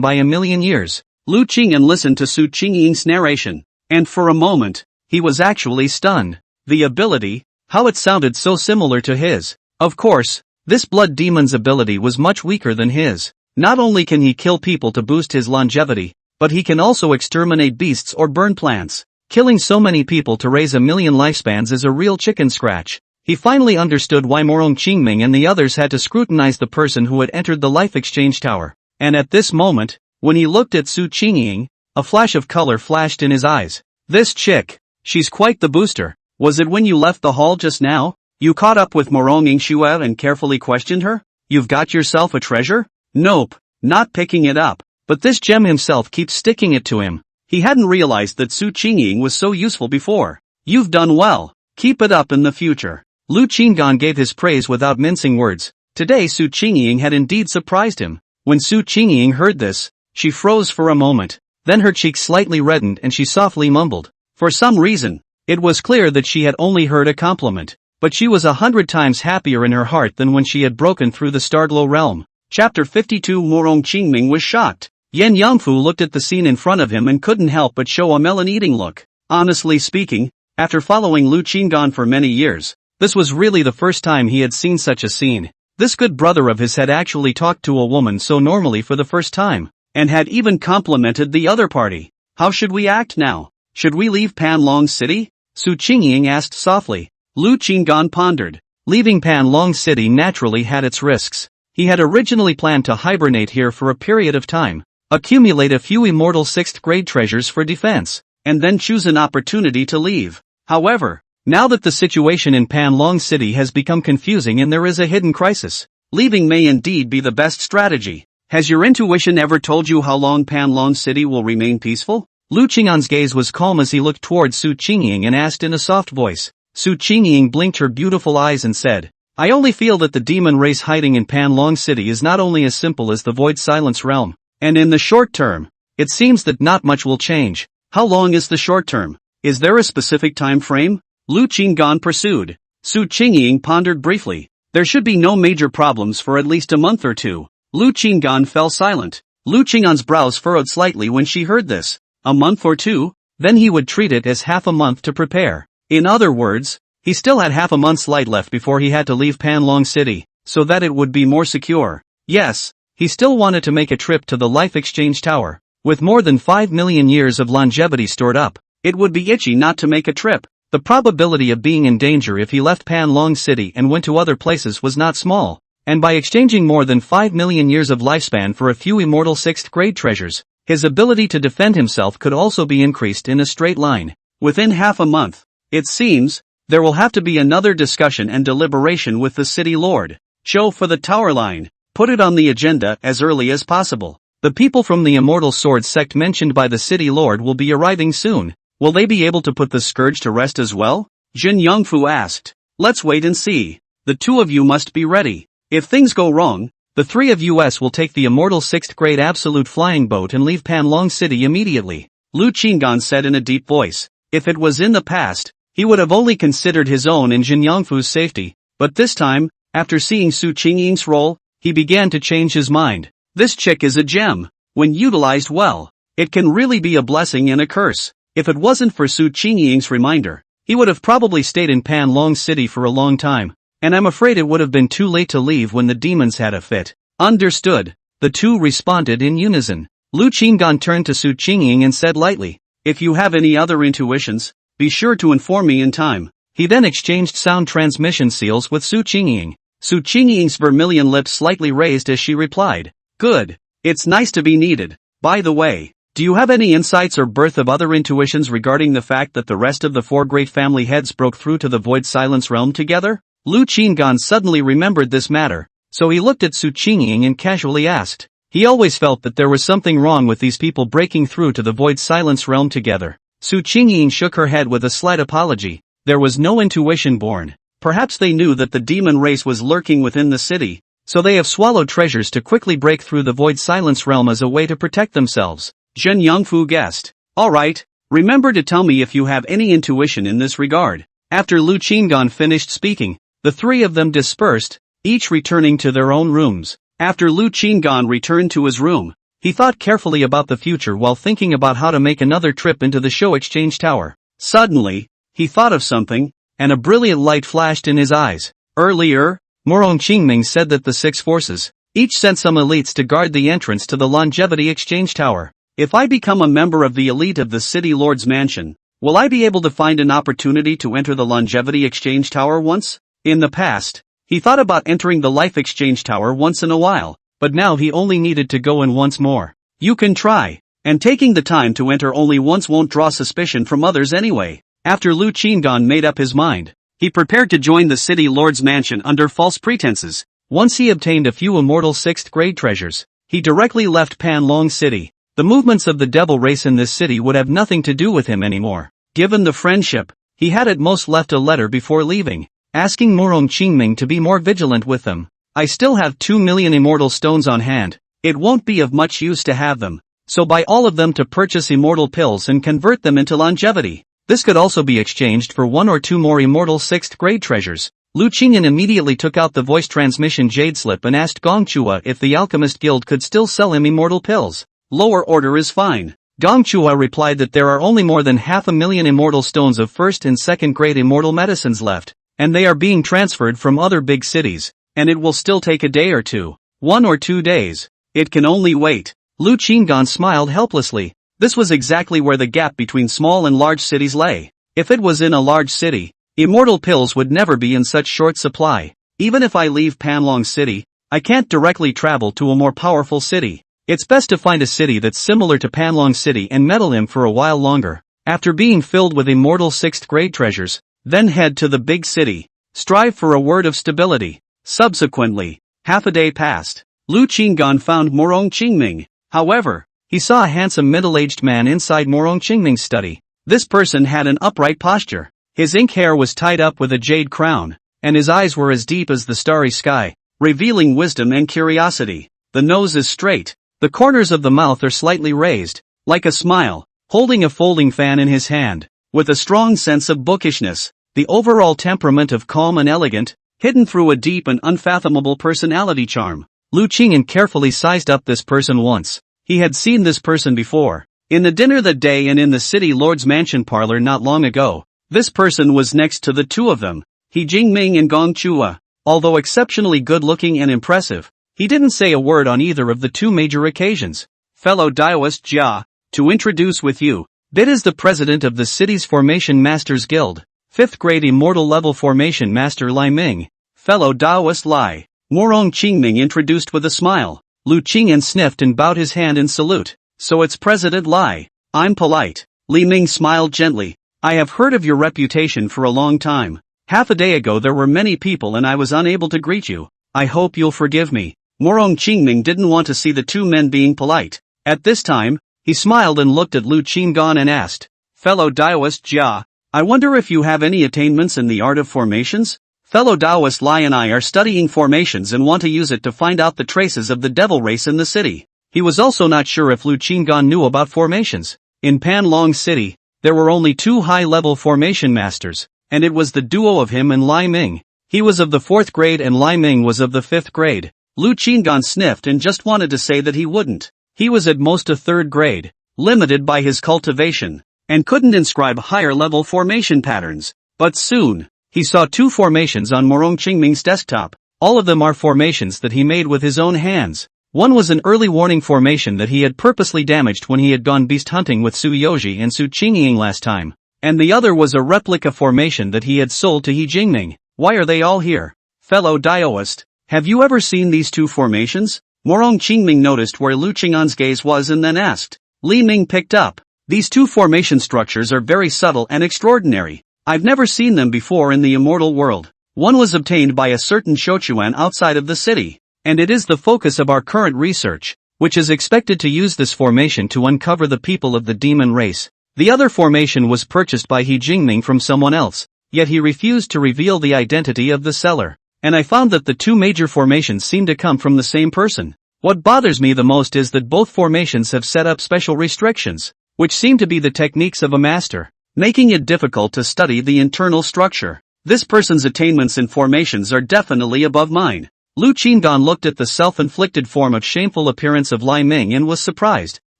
by 1,000,000 years. Lu Qingyan listened to Su Qingying's narration, and for a moment, he was actually stunned. The ability, how it sounded so similar to his. Of course, this blood demon's ability was much weaker than his. Not only can he kill people to boost his longevity, but he can also exterminate beasts or burn plants. Killing so many people to raise 1,000,000 lifespans is a real chicken scratch. He finally understood why Morong Qingming and the others had to scrutinize the person who had entered the life exchange tower. And at this moment, when he looked at Su Qingying, a flash of color flashed in his eyes. This chick, she's quite the booster. Was it when you left the hall just now? You caught up with Morong Xue and carefully questioned her? You've got yourself a treasure? Nope, not picking it up. But this gem himself keeps sticking it to him. He hadn't realized that Su Qingying was so useful before. You've done well. Keep it up in the future. Lu Qinggan gave his praise without mincing words. Today Su Qingying had indeed surprised him. When Su Qingying heard this, she froze for a moment. Then her cheeks slightly reddened and she softly mumbled. For some reason, it was clear that she had only heard a compliment. But she was 100 times happier in her heart than when she had broken through the Starglow realm. Chapter 52. Morong Qingming was shocked. Yan Yangfu looked at the scene in front of him and couldn't help but show a melon-eating look. Honestly speaking, after following Lu Qinggan for many years, this was really the first time he had seen such a scene. This good brother of his had actually talked to a woman so normally for the first time, and had even complimented the other party. How should we act now? Should we leave Panlong City? Su Qingying asked softly. Lu Qinggan pondered. Leaving Panlong City naturally had its risks. He had originally planned to hibernate here for a period of time, accumulate a few immortal 6th grade treasures for defense, and then choose an opportunity to leave. However, now that the situation in Panlong City has become confusing and there is a hidden crisis, leaving may indeed be the best strategy. Has your intuition ever told you how long Panlong City will remain peaceful? Lu Qinggan's gaze was calm as he looked towards Su Qingying and asked in a soft voice. Su Qingying blinked her beautiful eyes and said, I only feel that the demon race hiding in Panlong City is not only as simple as the Void Silence Realm, and in the short term, it seems that not much will change. How long is the short term? Is there a specific time frame? Lu Qinggan pursued. Su Qingying pondered briefly. There should be no major problems for at least a month or two. Lu Qinggan fell silent. Lu Qinggan's brows furrowed slightly when she heard this. A month or two? then he would treat it as half a month to prepare. In other words, he still had half a month's light left before he had to leave Panlong City, so that it would be more secure. Yes, he still wanted to make a trip to the Life Exchange Tower. With more than 5 million years of longevity stored up, it would be itchy not to make a trip. The probability of being in danger if he left Panlong City and went to other places was not small, and by exchanging more than 5 million years of lifespan for a few immortal 6th grade treasures, his ability to defend himself could also be increased in a straight line. Within half a month, it seems, there will have to be another discussion and deliberation with the city lord. Cho for the tower line. Put it on the agenda as early as possible. The people from the Immortal Sword sect mentioned by the city lord will be arriving soon. Will they be able to put the scourge to rest as well? Jin Youngfu asked. Let's wait and see. The two of you must be ready. If things go wrong, the three of us will take the Immortal 6th grade absolute flying boat and leave Panlong City immediately. Lu Qinggan said in a deep voice. If it was in the past, he would have only considered his own and Jin Youngfu's safety, but this time, after seeing Su Qingying's role, he began to change his mind. This chick is a gem. When utilized well, it can really be a blessing and a curse. If it wasn't for Su Qingying's reminder, he would have probably stayed in Panlong City for a long time, and I'm afraid it would have been too late to leave when the demons had a fit. Understood. The two responded in unison. Lu Qinggan turned to Su Qingying and said lightly, if you have any other intuitions, be sure to inform me in time. He then exchanged sound transmission seals with Su Qingying. Su Qingying's vermilion lips slightly raised as she replied. Good. It's nice to be needed. By the way, do you have any insights or birth of other intuitions regarding the fact that the rest of the 4 great family heads broke through to the Void Silence realm together? Lu Qinggan suddenly remembered this matter, so he looked at Su Qingying and casually asked. He always felt that there was something wrong with these people breaking through to the Void Silence realm together. Su Qingying shook her head with a slight apology. There was no intuition born. Perhaps they knew that the demon race was lurking within the city, so they have swallowed treasures to quickly break through the Void Silence realm as a way to protect themselves. Zhen Yongfu guessed. Alright, remember to tell me if you have any intuition in this regard. After Lu Qinggan finished speaking, the three of them dispersed, each returning to their own rooms. After Lu Qinggan returned to his room, he thought carefully about the future while thinking about how to make another trip into the Show Exchange Tower. Suddenly, he thought of something, and a brilliant light flashed in his eyes. Earlier, Morong Qingming said that the 6 forces, each sent some elites to guard the entrance to the Longevity Exchange Tower. If I become a member of the elite of the City Lord's mansion, will I be able to find an opportunity to enter the Longevity Exchange Tower once? In the past, he thought about entering the Life Exchange Tower once in a while, but now he only needed to go in once more. You can try, and taking the time to enter only once won't draw suspicion from others anyway. After Lu Qinggan made up his mind, he prepared to join the City Lord's mansion under false pretenses. Once he obtained a few immortal 6th grade treasures, he directly left Panlong City. The movements of the devil race in this city would have nothing to do with him anymore. Given the friendship, he had at most left a letter before leaving, asking Morong Qingming to be more vigilant with them. I still have 2 million immortal stones on hand. It won't be of much use to have them, so buy all of them to purchase immortal pills and convert them into longevity. This could also be exchanged for 1 or 2 more immortal 6th grade treasures. Lu Qingyan immediately took out the voice transmission jade slip and asked Gongchua if the Alchemist Guild could still sell him immortal pills. Lower order is fine. Gongchua replied that there are only more than 500,000 immortal stones of 1st and 2nd grade immortal medicines left, and they are being transferred from other big cities, and it will still take a day or two. 1 or 2 days. It can only wait. Lu Qinggan smiled helplessly. This was exactly where the gap between small and large cities lay. If it was in a large city, immortal pills would never be in such short supply. Even if I leave Panlong City, I can't directly travel to a more powerful city. It's best to find a city that's similar to Panlong City and meddle him for a while longer. After being filled with immortal 6th grade treasures, then head to the big city. Strive for a word of stability. Subsequently, half a day passed. Lu Qinggan found Morong Qingming. However, he saw a handsome middle-aged man inside Morong Qingming's study. This person had an upright posture. His ink hair was tied up with a jade crown, and his eyes were as deep as the starry sky, revealing wisdom and curiosity. The nose is straight. The corners of the mouth are slightly raised, like a smile, holding a folding fan in his hand, with a strong sense of bookishness. The overall temperament of calm and elegant, hidden through a deep and unfathomable personality charm. Lu Qingyan carefully sized up this person once. He had seen this person before. In the dinner that day and in the city lord's mansion parlor not long ago, this person was next to the two of them, He Jingming and Gong Chua. Although exceptionally good-looking and impressive, he didn't say a word on either of the two major occasions. Fellow Daoist Jia, to introduce with you, Bit is the president of the city's Formation Masters Guild, 5th grade immortal level Formation Master Lai Ming. Fellow Daoist Lai. Morong Qingming introduced with a smile. Lu Qingyan sniffed and bowed his hand in salute. So it's President Lai. I'm polite. Li Ming smiled gently. I have heard of your reputation for a long time. Half a day ago there were many people and I was unable to greet you. I hope you'll forgive me. Morong Qingming didn't want to see the two men being polite. At this time, he smiled and looked at Lu Qinggan and asked, Fellow Daoist Jia, I wonder if you have any attainments in the art of formations? Fellow Daoist Lai and I are studying formations and want to use it to find out the traces of the devil race in the city. He was also not sure if Lu Qinggan knew about formations. In Panlong City, there were only two high-level formation masters, and it was the duo of him and Lai Ming. He was of the 4th grade and Lai Ming was of the 5th grade. Lu Qinggan sniffed and just wanted to say that he wouldn't. He was at most a 3rd grade, limited by his cultivation, and couldn't inscribe higher-level formation patterns. But soon, he saw two formations on Morong Qingming's desktop. All of them are formations that he made with his own hands. One was an early warning formation that he had purposely damaged when he had gone beast hunting with Su Yoji and Su Qingying last time, and the other was a replica formation that he had sold to He Jingming. Why are they all here? Fellow Daoist, have you ever seen these two formations? Morong Qingming noticed where Lu Qing'an's gaze was and then asked. Li Ming picked up. These two formation structures are very subtle and extraordinary. I've never seen them before in the immortal world. One was obtained by a certain Shochuan outside of the city, and it is the focus of our current research, which is expected to use this formation to uncover the people of the demon race. The other formation was purchased by He Jingming from someone else, yet he refused to reveal the identity of the seller, and I found that the two major formations seem to come from the same person. What bothers me the most is that both formations have set up special restrictions, which seem to be the techniques of a master, making it difficult to study the internal structure. This person's attainments in formations are definitely above mine. Lu Qingdan looked at the self-inflicted form of shameful appearance of Lai Ming and was surprised.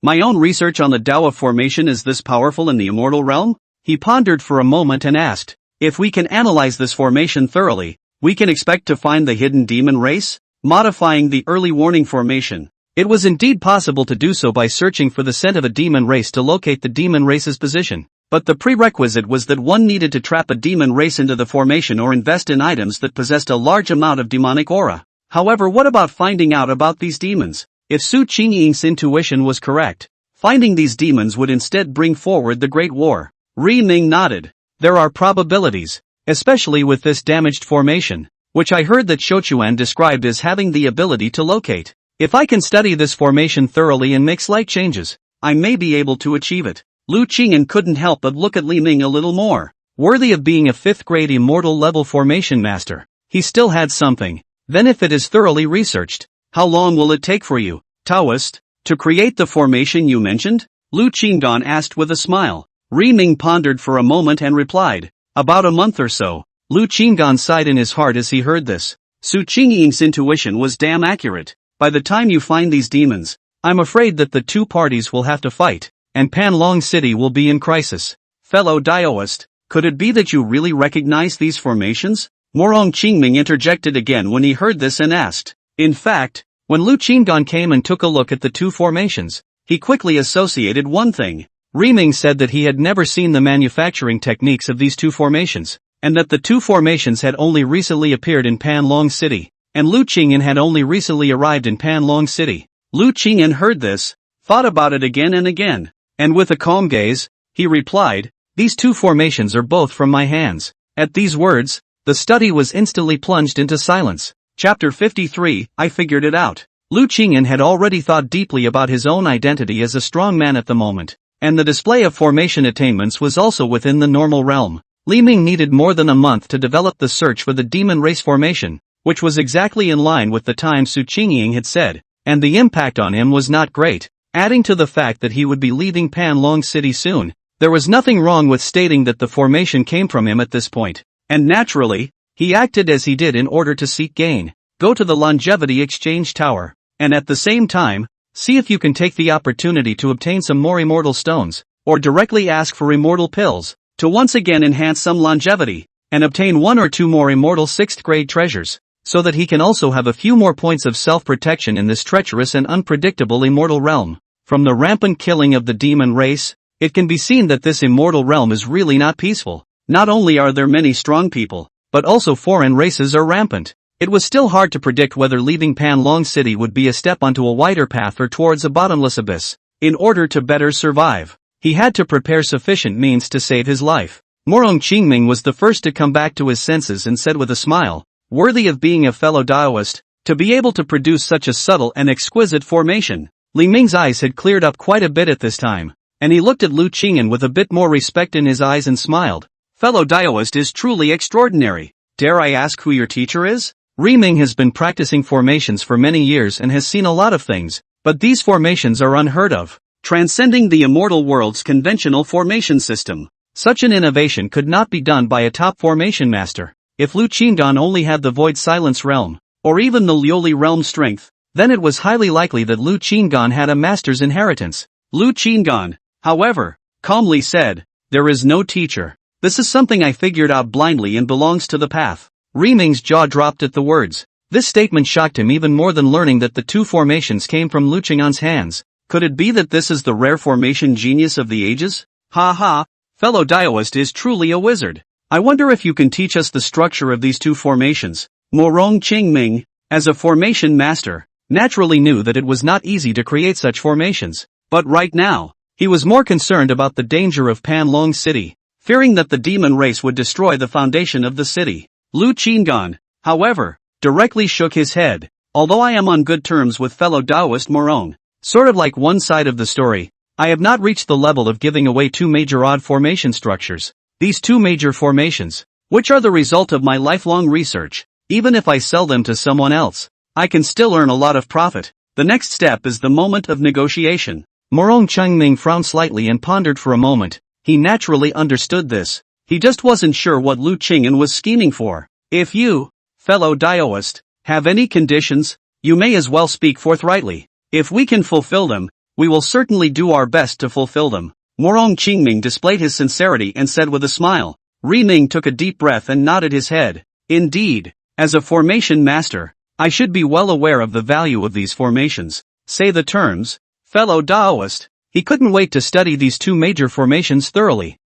My own research on the Tao of formation is this powerful in the immortal realm? He pondered for a moment and asked, if we can analyze this formation thoroughly, we can expect to find the hidden demon race? Modifying the early warning formation. It was indeed possible to do so by searching for the scent of a demon race to locate the demon race's position. But the prerequisite was that one needed to trap a demon race into the formation or invest in items that possessed a large amount of demonic aura. However, what about finding out about these demons? If Su Qingying's intuition was correct, finding these demons would instead bring forward the Great War. Ri Ming nodded. There are probabilities, especially with this damaged formation, which I heard that Shochuan described as having the ability to locate. If I can study this formation thoroughly and make slight changes, I may be able to achieve it. Lu Qingyan couldn't help but look at Li Ming a little more. Worthy of being a 5th grade immortal level formation master, he still had something. Then if it is thoroughly researched, how long will it take for you, Taoist, to create the formation you mentioned? Lu Qingdan asked with a smile. Ri Ming pondered for a moment and replied, about a month or so. Lu Qingdan sighed in his heart as he heard this. Su Qingying's intuition was damn accurate. By the time you find these demons, I'm afraid that the two parties will have to fight, and Panlong City will be in crisis. Fellow Daoist, could it be that you really recognize these formations? Morong Qingming interjected again when he heard this and asked. In fact, when Lu Qinggan came and took a look at the two formations, he quickly associated one thing. Ri Ming said that he had never seen the manufacturing techniques of these two formations, and that the two formations had only recently appeared in Panlong City, and Lu Qingyan had only recently arrived in Panlong City. Lu Qingyan heard this, thought about it again and again, and with a calm gaze, he replied, these two formations are both from my hands. At these words, the study was instantly plunged into silence. Chapter 53, I figured it out. Lu Qingyan had already thought deeply about his own identity as a strong man at the moment, and the display of formation attainments was also within the normal realm. Li Ming needed more than a month to develop the search for the demon race formation, which was exactly in line with the time Su Qingying had said, and the impact on him was not great. Adding to the fact that he would be leaving Panlong City soon, there was nothing wrong with stating that the formation came from him at this point. And naturally, he acted as he did in order to seek gain. Go to the Longevity Exchange Tower, and at the same time, See if you can take the opportunity to obtain some more immortal stones, or directly ask for immortal pills, to once again enhance some longevity, and obtain 1 or 2 more immortal 6th grade treasures, so that he can also have a few more points of self-protection in this treacherous and unpredictable immortal realm. From the rampant killing of the demon race, it can be seen that this immortal realm is really not peaceful. Not only are there many strong people, but also foreign races are rampant. It was still hard to predict whether leaving Panlong City would be a step onto a wider path or towards a bottomless abyss. In order to better survive, he had to prepare sufficient means to save his life. Morong Qingming was the first to come back to his senses and said with a smile, worthy of being a fellow Daoist, to be able to produce such a subtle and exquisite formation. Li Ming's eyes had cleared up quite a bit at this time, and he looked at Lu Qing'an with a bit more respect in his eyes and smiled. Fellow Daoist is truly extraordinary. Dare I ask who your teacher is? Li Ming has been practicing formations for many years and has seen a lot of things, but these formations are unheard of, transcending the immortal world's conventional formation system. Such an innovation could not be done by a top formation master. If Lu Qing'an only had the Void Silence realm, or even the Lioli realm strength, then it was highly likely that Lu Qing'an had a master's inheritance. Lu Qing'an, however, calmly said, there is no teacher. This is something I figured out blindly and belongs to the path. Li Ming's jaw dropped at the words. This statement shocked him even more than learning that the 2 formations came from Lu Qing'an's hands. Could it be that this is the rare formation genius of the ages? Ha ha, fellow Daoist is truly a wizard. I wonder if you can teach us the structure of these 2 formations. Morong Qingming, as a formation master, naturally knew that it was not easy to create such formations. But right now, he was more concerned about the danger of Panlong City, fearing that the demon race would destroy the foundation of the city. Lu Qing'an, however, directly shook his head. Although I am on good terms with fellow Daoist Morong, sort of like one side of the story, I have not reached the level of giving away 2 major odd formation structures. These 2 major formations, which are the result of my lifelong research, even if I sell them to someone else, I can still earn a lot of profit. The next step is the moment of negotiation. Morong Qingming frowned slightly and pondered for a moment. He naturally understood this. He just wasn't sure what Lu Qing'an was scheming for. If you, fellow Daoist, have any conditions, you may as well speak forthrightly. If we can fulfill them, we will certainly do our best to fulfill them. Morong Qingming displayed his sincerity and said with a smile. Li Ming took a deep breath and nodded his head. Indeed, as a formation master, I should be well aware of the value of these formations. Say the terms, fellow Daoist. He couldn't wait to study these 2 major formations thoroughly.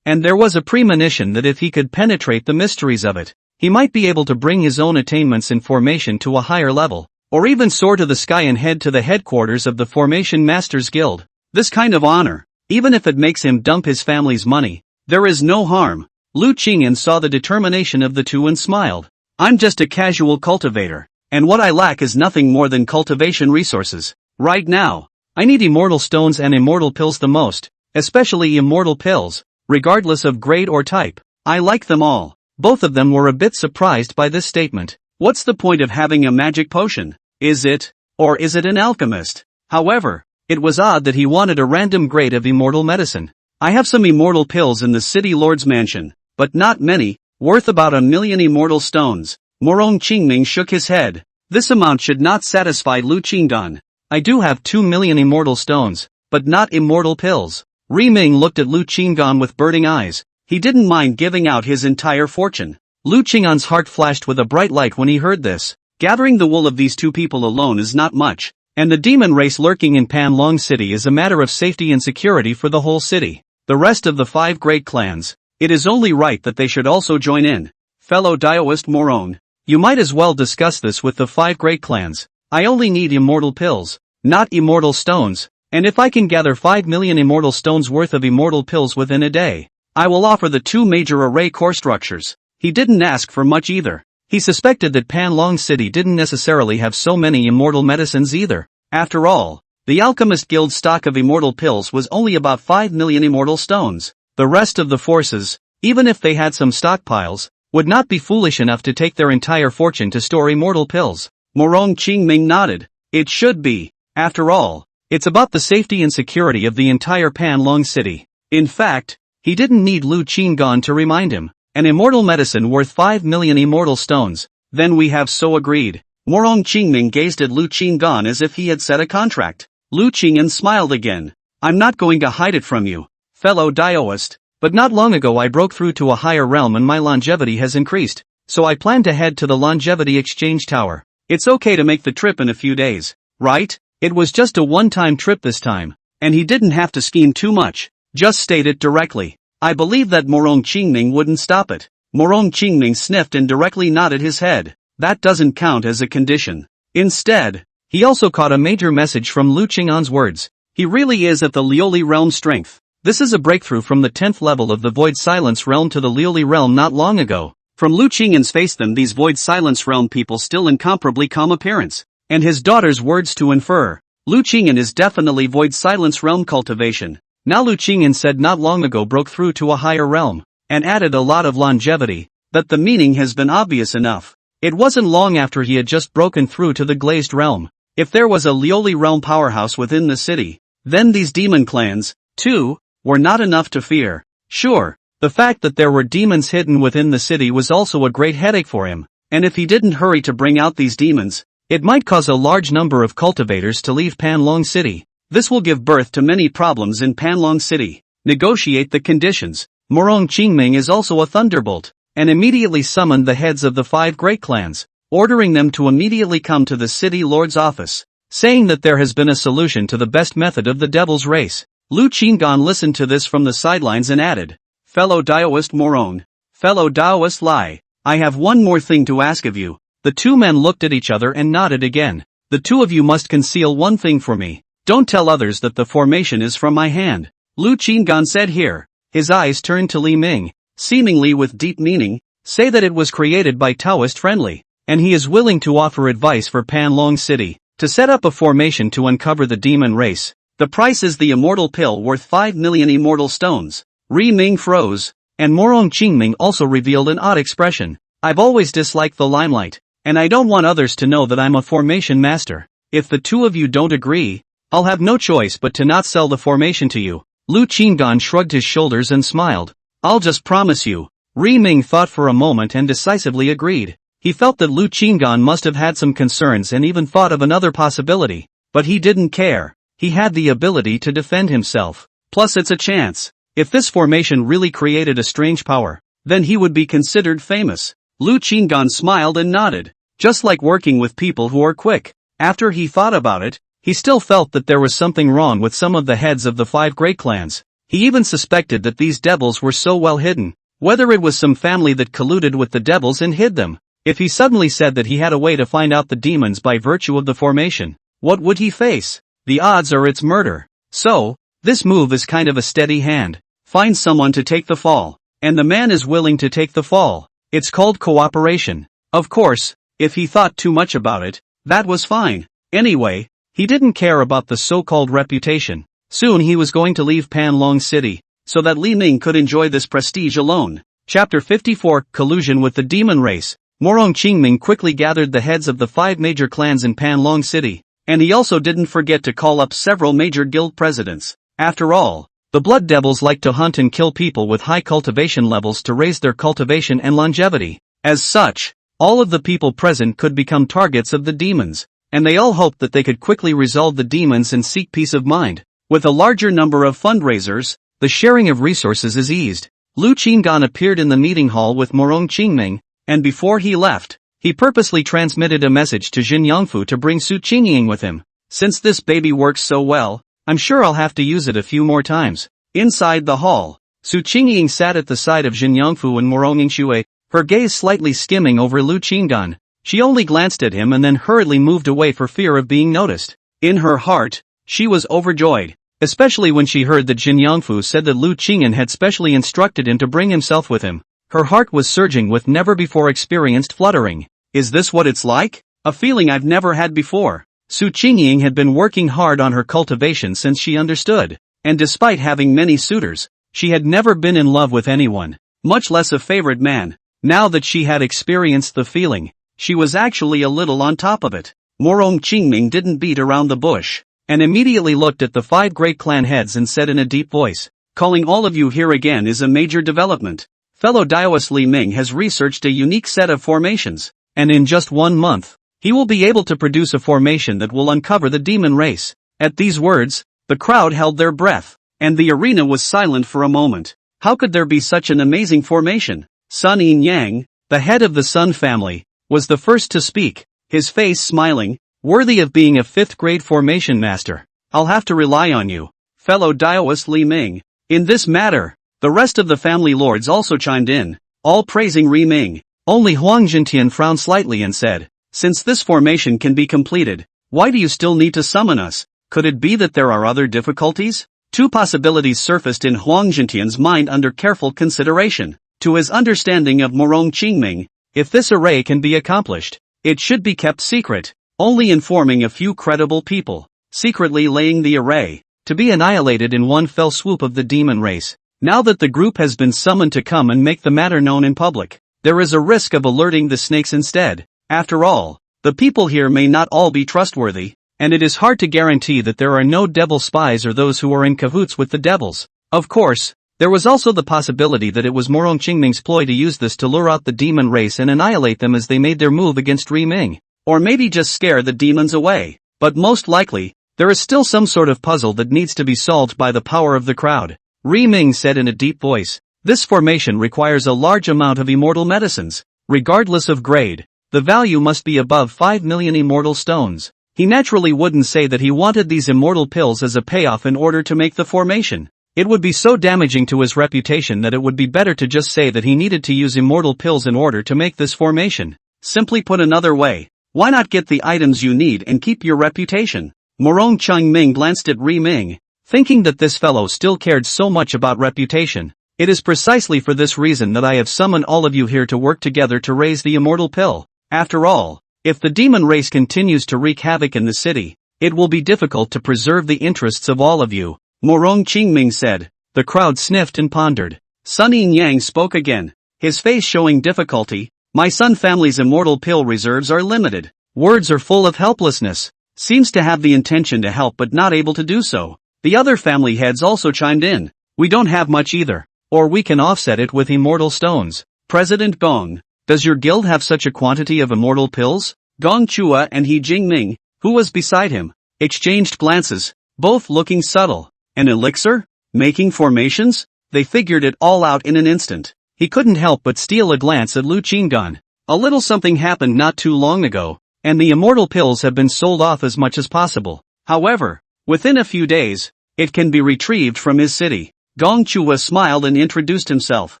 And there was a premonition that if he could penetrate the mysteries of it, he might be able to bring his own attainments in formation to a higher level, or even soar to the sky and head to the headquarters of the Formation Masters Guild. This kind of honor, even if it makes him dump his family's money, there is no harm. Lu Qing'an saw the determination of the 2 and smiled. I'm just a casual cultivator, and what I lack is nothing more than cultivation resources. Right now, I need immortal stones and immortal pills the most, especially immortal pills, regardless of grade or type. I like them all. Both of them were a bit surprised by this statement. What's the point of having a magic potion? Is it an alchemist? However, it was odd that he wanted a random grade of immortal medicine. I have some immortal pills in the city lord's mansion, but not many, worth about 1 million immortal stones. Morong Qingming shook his head. This amount should not satisfy Lu Qing'an. I do have 2 million immortal stones, but not immortal pills. Li Ming looked at Lu Qing'an with burning eyes. He didn't mind giving out his entire fortune. Lu Qing'an's heart flashed with a bright light when he heard this. Gathering the wool of these 2 people alone is not much, and the demon race lurking in Panlong City is a matter of safety and security for the whole city. The rest of the 5 great clans, it is only right that they should also join in. Fellow Daoist Morong, you might as well discuss this with the 5 great clans. I only need immortal pills, not immortal stones, and if I can gather 5 million immortal stones worth of immortal pills within a day, I will offer the 2 major array core structures. He didn't ask for much either. He suspected that Panlong City didn't necessarily have so many immortal medicines either. After all, the Alchemist Guild's stock of immortal pills was only about 5 million immortal stones. The rest of the forces, even if they had some stockpiles, would not be foolish enough to take their entire fortune to store immortal pills. Morong Qingming nodded. It should be. After all, it's about the safety and security of the entire Panlong City. In fact, he didn't need Lu Qing'an to remind him. An immortal medicine worth 5 million immortal stones. Then we have so agreed. Morong Qingming gazed at Lu Qinggan as if he had set a contract. Lu Qingyan smiled again. I'm not going to hide it from you, fellow Daoist, but not long ago I broke through to a higher realm and my longevity has increased, so I plan to head to the longevity exchange tower. It's okay to make the trip in a few days, right? It was just a one-time trip this time, and he didn't have to scheme too much, just state it directly. I believe that Morong Qingming wouldn't stop it. Morong Qingming sniffed and directly nodded his head. That doesn't count as a condition. Instead, he also caught a major message from Lu Qing'an's words. He really is at the Lioli realm strength. This is a breakthrough from the 10th level of the Void Silence realm to the Lioli realm not long ago. From Lu Qing'an's face then these Void Silence realm people still incomparably calm appearance. And his daughter's words to infer. Lu Qing'an is definitely Void Silence realm cultivation. Now Lu Qing'an said not long ago broke through to a higher realm, and added a lot of longevity, that the meaning has been obvious enough. It wasn't long after he had just broken through to the glazed realm. If there was a Lioli realm powerhouse within the city, then these demon clans, too, were not enough to fear. Sure, the fact that there were demons hidden within the city was also a great headache for him, and if he didn't hurry to bring out these demons, it might cause a large number of cultivators to leave Panlong City. This will give birth to many problems in Panlong City. Negotiate the conditions. Morong Qingming is also a thunderbolt, and immediately summoned the heads of the 5 great clans, ordering them to immediately come to the city lord's office, saying that there has been a solution to the best method of the devil's race. Lu Qinggan listened to this from the sidelines and added, fellow Daoist Morong, fellow Daoist Lai, I have one more thing to ask of you. The two men looked at each other and nodded again. The two of you must conceal one thing for me. Don't tell others that the formation is from my hand. Lu Qinggan said here. His eyes turned to Li Ming, seemingly with deep meaning, say that it was created by Taoist friendly, and he is willing to offer advice for Panlong City, to set up a formation to uncover the demon race. The price is the immortal pill worth 5 million immortal stones. Li Ming froze, and Morong Qingming also revealed an odd expression. I've always disliked the limelight, and I don't want others to know that I'm a formation master. If the two of you don't agree, I'll have no choice but to not sell the formation to you. Lu Qinggan shrugged his shoulders and smiled. I'll just promise you. Li Ming thought for a moment and decisively agreed. He felt that Lu Qinggan must have had some concerns and even thought of another possibility. But he didn't care. He had the ability to defend himself. Plus it's a chance. If this formation really created a strange power, then he would be considered famous. Lu Qinggan smiled and nodded. Just like working with people who are quick. After he thought about it, he still felt that there was something wrong with some of the heads of the 5 great clans. He even suspected that these devils were so well hidden. Whether it was some family that colluded with the devils and hid them. If he suddenly said that he had a way to find out the demons by virtue of the formation, what would he face? The odds are it's murder. So, this move is kind of a steady hand. Find someone to take the fall. And the man is willing to take the fall. It's called cooperation. Of course, if he thought too much about it, that was fine. Anyway, he didn't care about the so-called reputation. Soon he was going to leave Panlong City, so that Li Ming could enjoy this prestige alone. Chapter 54, Collusion with the Demon Race. Morong Qingming quickly gathered the heads of the 5 major clans in Panlong City, and he also didn't forget to call up several major guild presidents. After all, the blood devils like to hunt and kill people with high cultivation levels to raise their cultivation and longevity. As such, all of the people present could become targets of the demons. And they all hoped that they could quickly resolve the demons and seek peace of mind. With a larger number of fundraisers, the sharing of resources is eased. Lu Qinggan appeared in the meeting hall with Morong Qingming, and before he left, he purposely transmitted a message to Jin Yongfu to bring Su Qingying with him. Since this baby works so well, I'm sure I'll have to use it a few more times. Inside the hall, Su Qingying sat at the side of Jin Yongfu and Morong Yingxue, her gaze slightly skimming over Lu Qinggan. She only glanced at him and then hurriedly moved away for fear of being noticed. In her heart, she was overjoyed, especially when she heard that Jin Yongfu said that Lu Qingyan had specially instructed him to bring himself with him. Her heart was surging with never-before-experienced fluttering. Is this what it's like? A feeling I've never had before. Su Qingying had been working hard on her cultivation since she understood, and despite having many suitors, she had never been in love with anyone, much less a favorite man. Now that she had experienced the feeling, she was actually a little on top of it. Morong Qingming didn't beat around the bush, and immediately looked at the 5 great clan heads and said in a deep voice, calling all of you here again is a major development. Fellow Daoist Li Ming has researched a unique set of formations, and in just 1 month, He will be able to produce a formation that will uncover the demon race. At these words, the crowd held their breath, and the arena was silent for a moment. How could there be such an amazing formation? Sun Yin Yang, the head of the Sun family, was the first to speak, his face smiling, worthy of being a 5th grade formation master. I'll have to rely on you, fellow Daoist Li Ming. In this matter, the rest of the family lords also chimed in, all praising Li Ming. Only Huang Jintian frowned slightly and said, since this formation can be completed, why do you still need to summon us? Could it be that there are other difficulties? 2 possibilities surfaced in Huang Jintian's mind under careful consideration. To his understanding of Morong Qingming, if this array can be accomplished, it should be kept secret, only informing a few credible people, secretly laying the array, to be annihilated in one fell swoop of the demon race. Now that the group has been summoned to come and make the matter known in public, there is a risk of alerting the snakes instead. After all, the people here may not all be trustworthy, and it is hard to guarantee that there are no devil spies or those who are in cahoots with the devils. Of course, there was also the possibility that it was Morong Qingming's ploy to use this to lure out the demon race and annihilate them as they made their move against Li Ming. Or maybe just scare the demons away. But most likely, there is still some sort of puzzle that needs to be solved by the power of the crowd. Li Ming said in a deep voice, this formation requires a large amount of immortal medicines. Regardless of grade, the value must be above 5 million immortal stones. He naturally wouldn't say that he wanted these immortal pills as a payoff in order to make the formation. It would be so damaging to his reputation that it would be better to just say that he needed to use immortal pills in order to make this formation. Simply put another way, why not get the items you need and keep your reputation? Morong Qingming glanced at Li Ming, thinking that this fellow still cared so much about reputation. It is precisely for this reason that I have summoned all of you here to work together to raise the immortal pill. After all, if the demon race continues to wreak havoc in the city, it will be difficult to preserve the interests of all of you. Morong Qingming said. The crowd sniffed and pondered. Sun Yin Yang spoke again, his face showing difficulty. My Sun family's immortal pill reserves are limited. Words are full of helplessness. Seems to have the intention to help but not able to do so. The other family heads also chimed in. We don't have much either, or we can offset it with immortal stones. President Gong, does your guild have such a quantity of immortal pills? Gong Chua and He Jingming, who was beside him, exchanged glances, both looking subtle. An elixir? Making formations? They figured it all out in an instant. He couldn't help but steal a glance at Lu Qinggan. A little something happened not too long ago, and the immortal pills have been sold off as much as possible. However, within a few days, it can be retrieved from his city. Gong Chua smiled and introduced himself,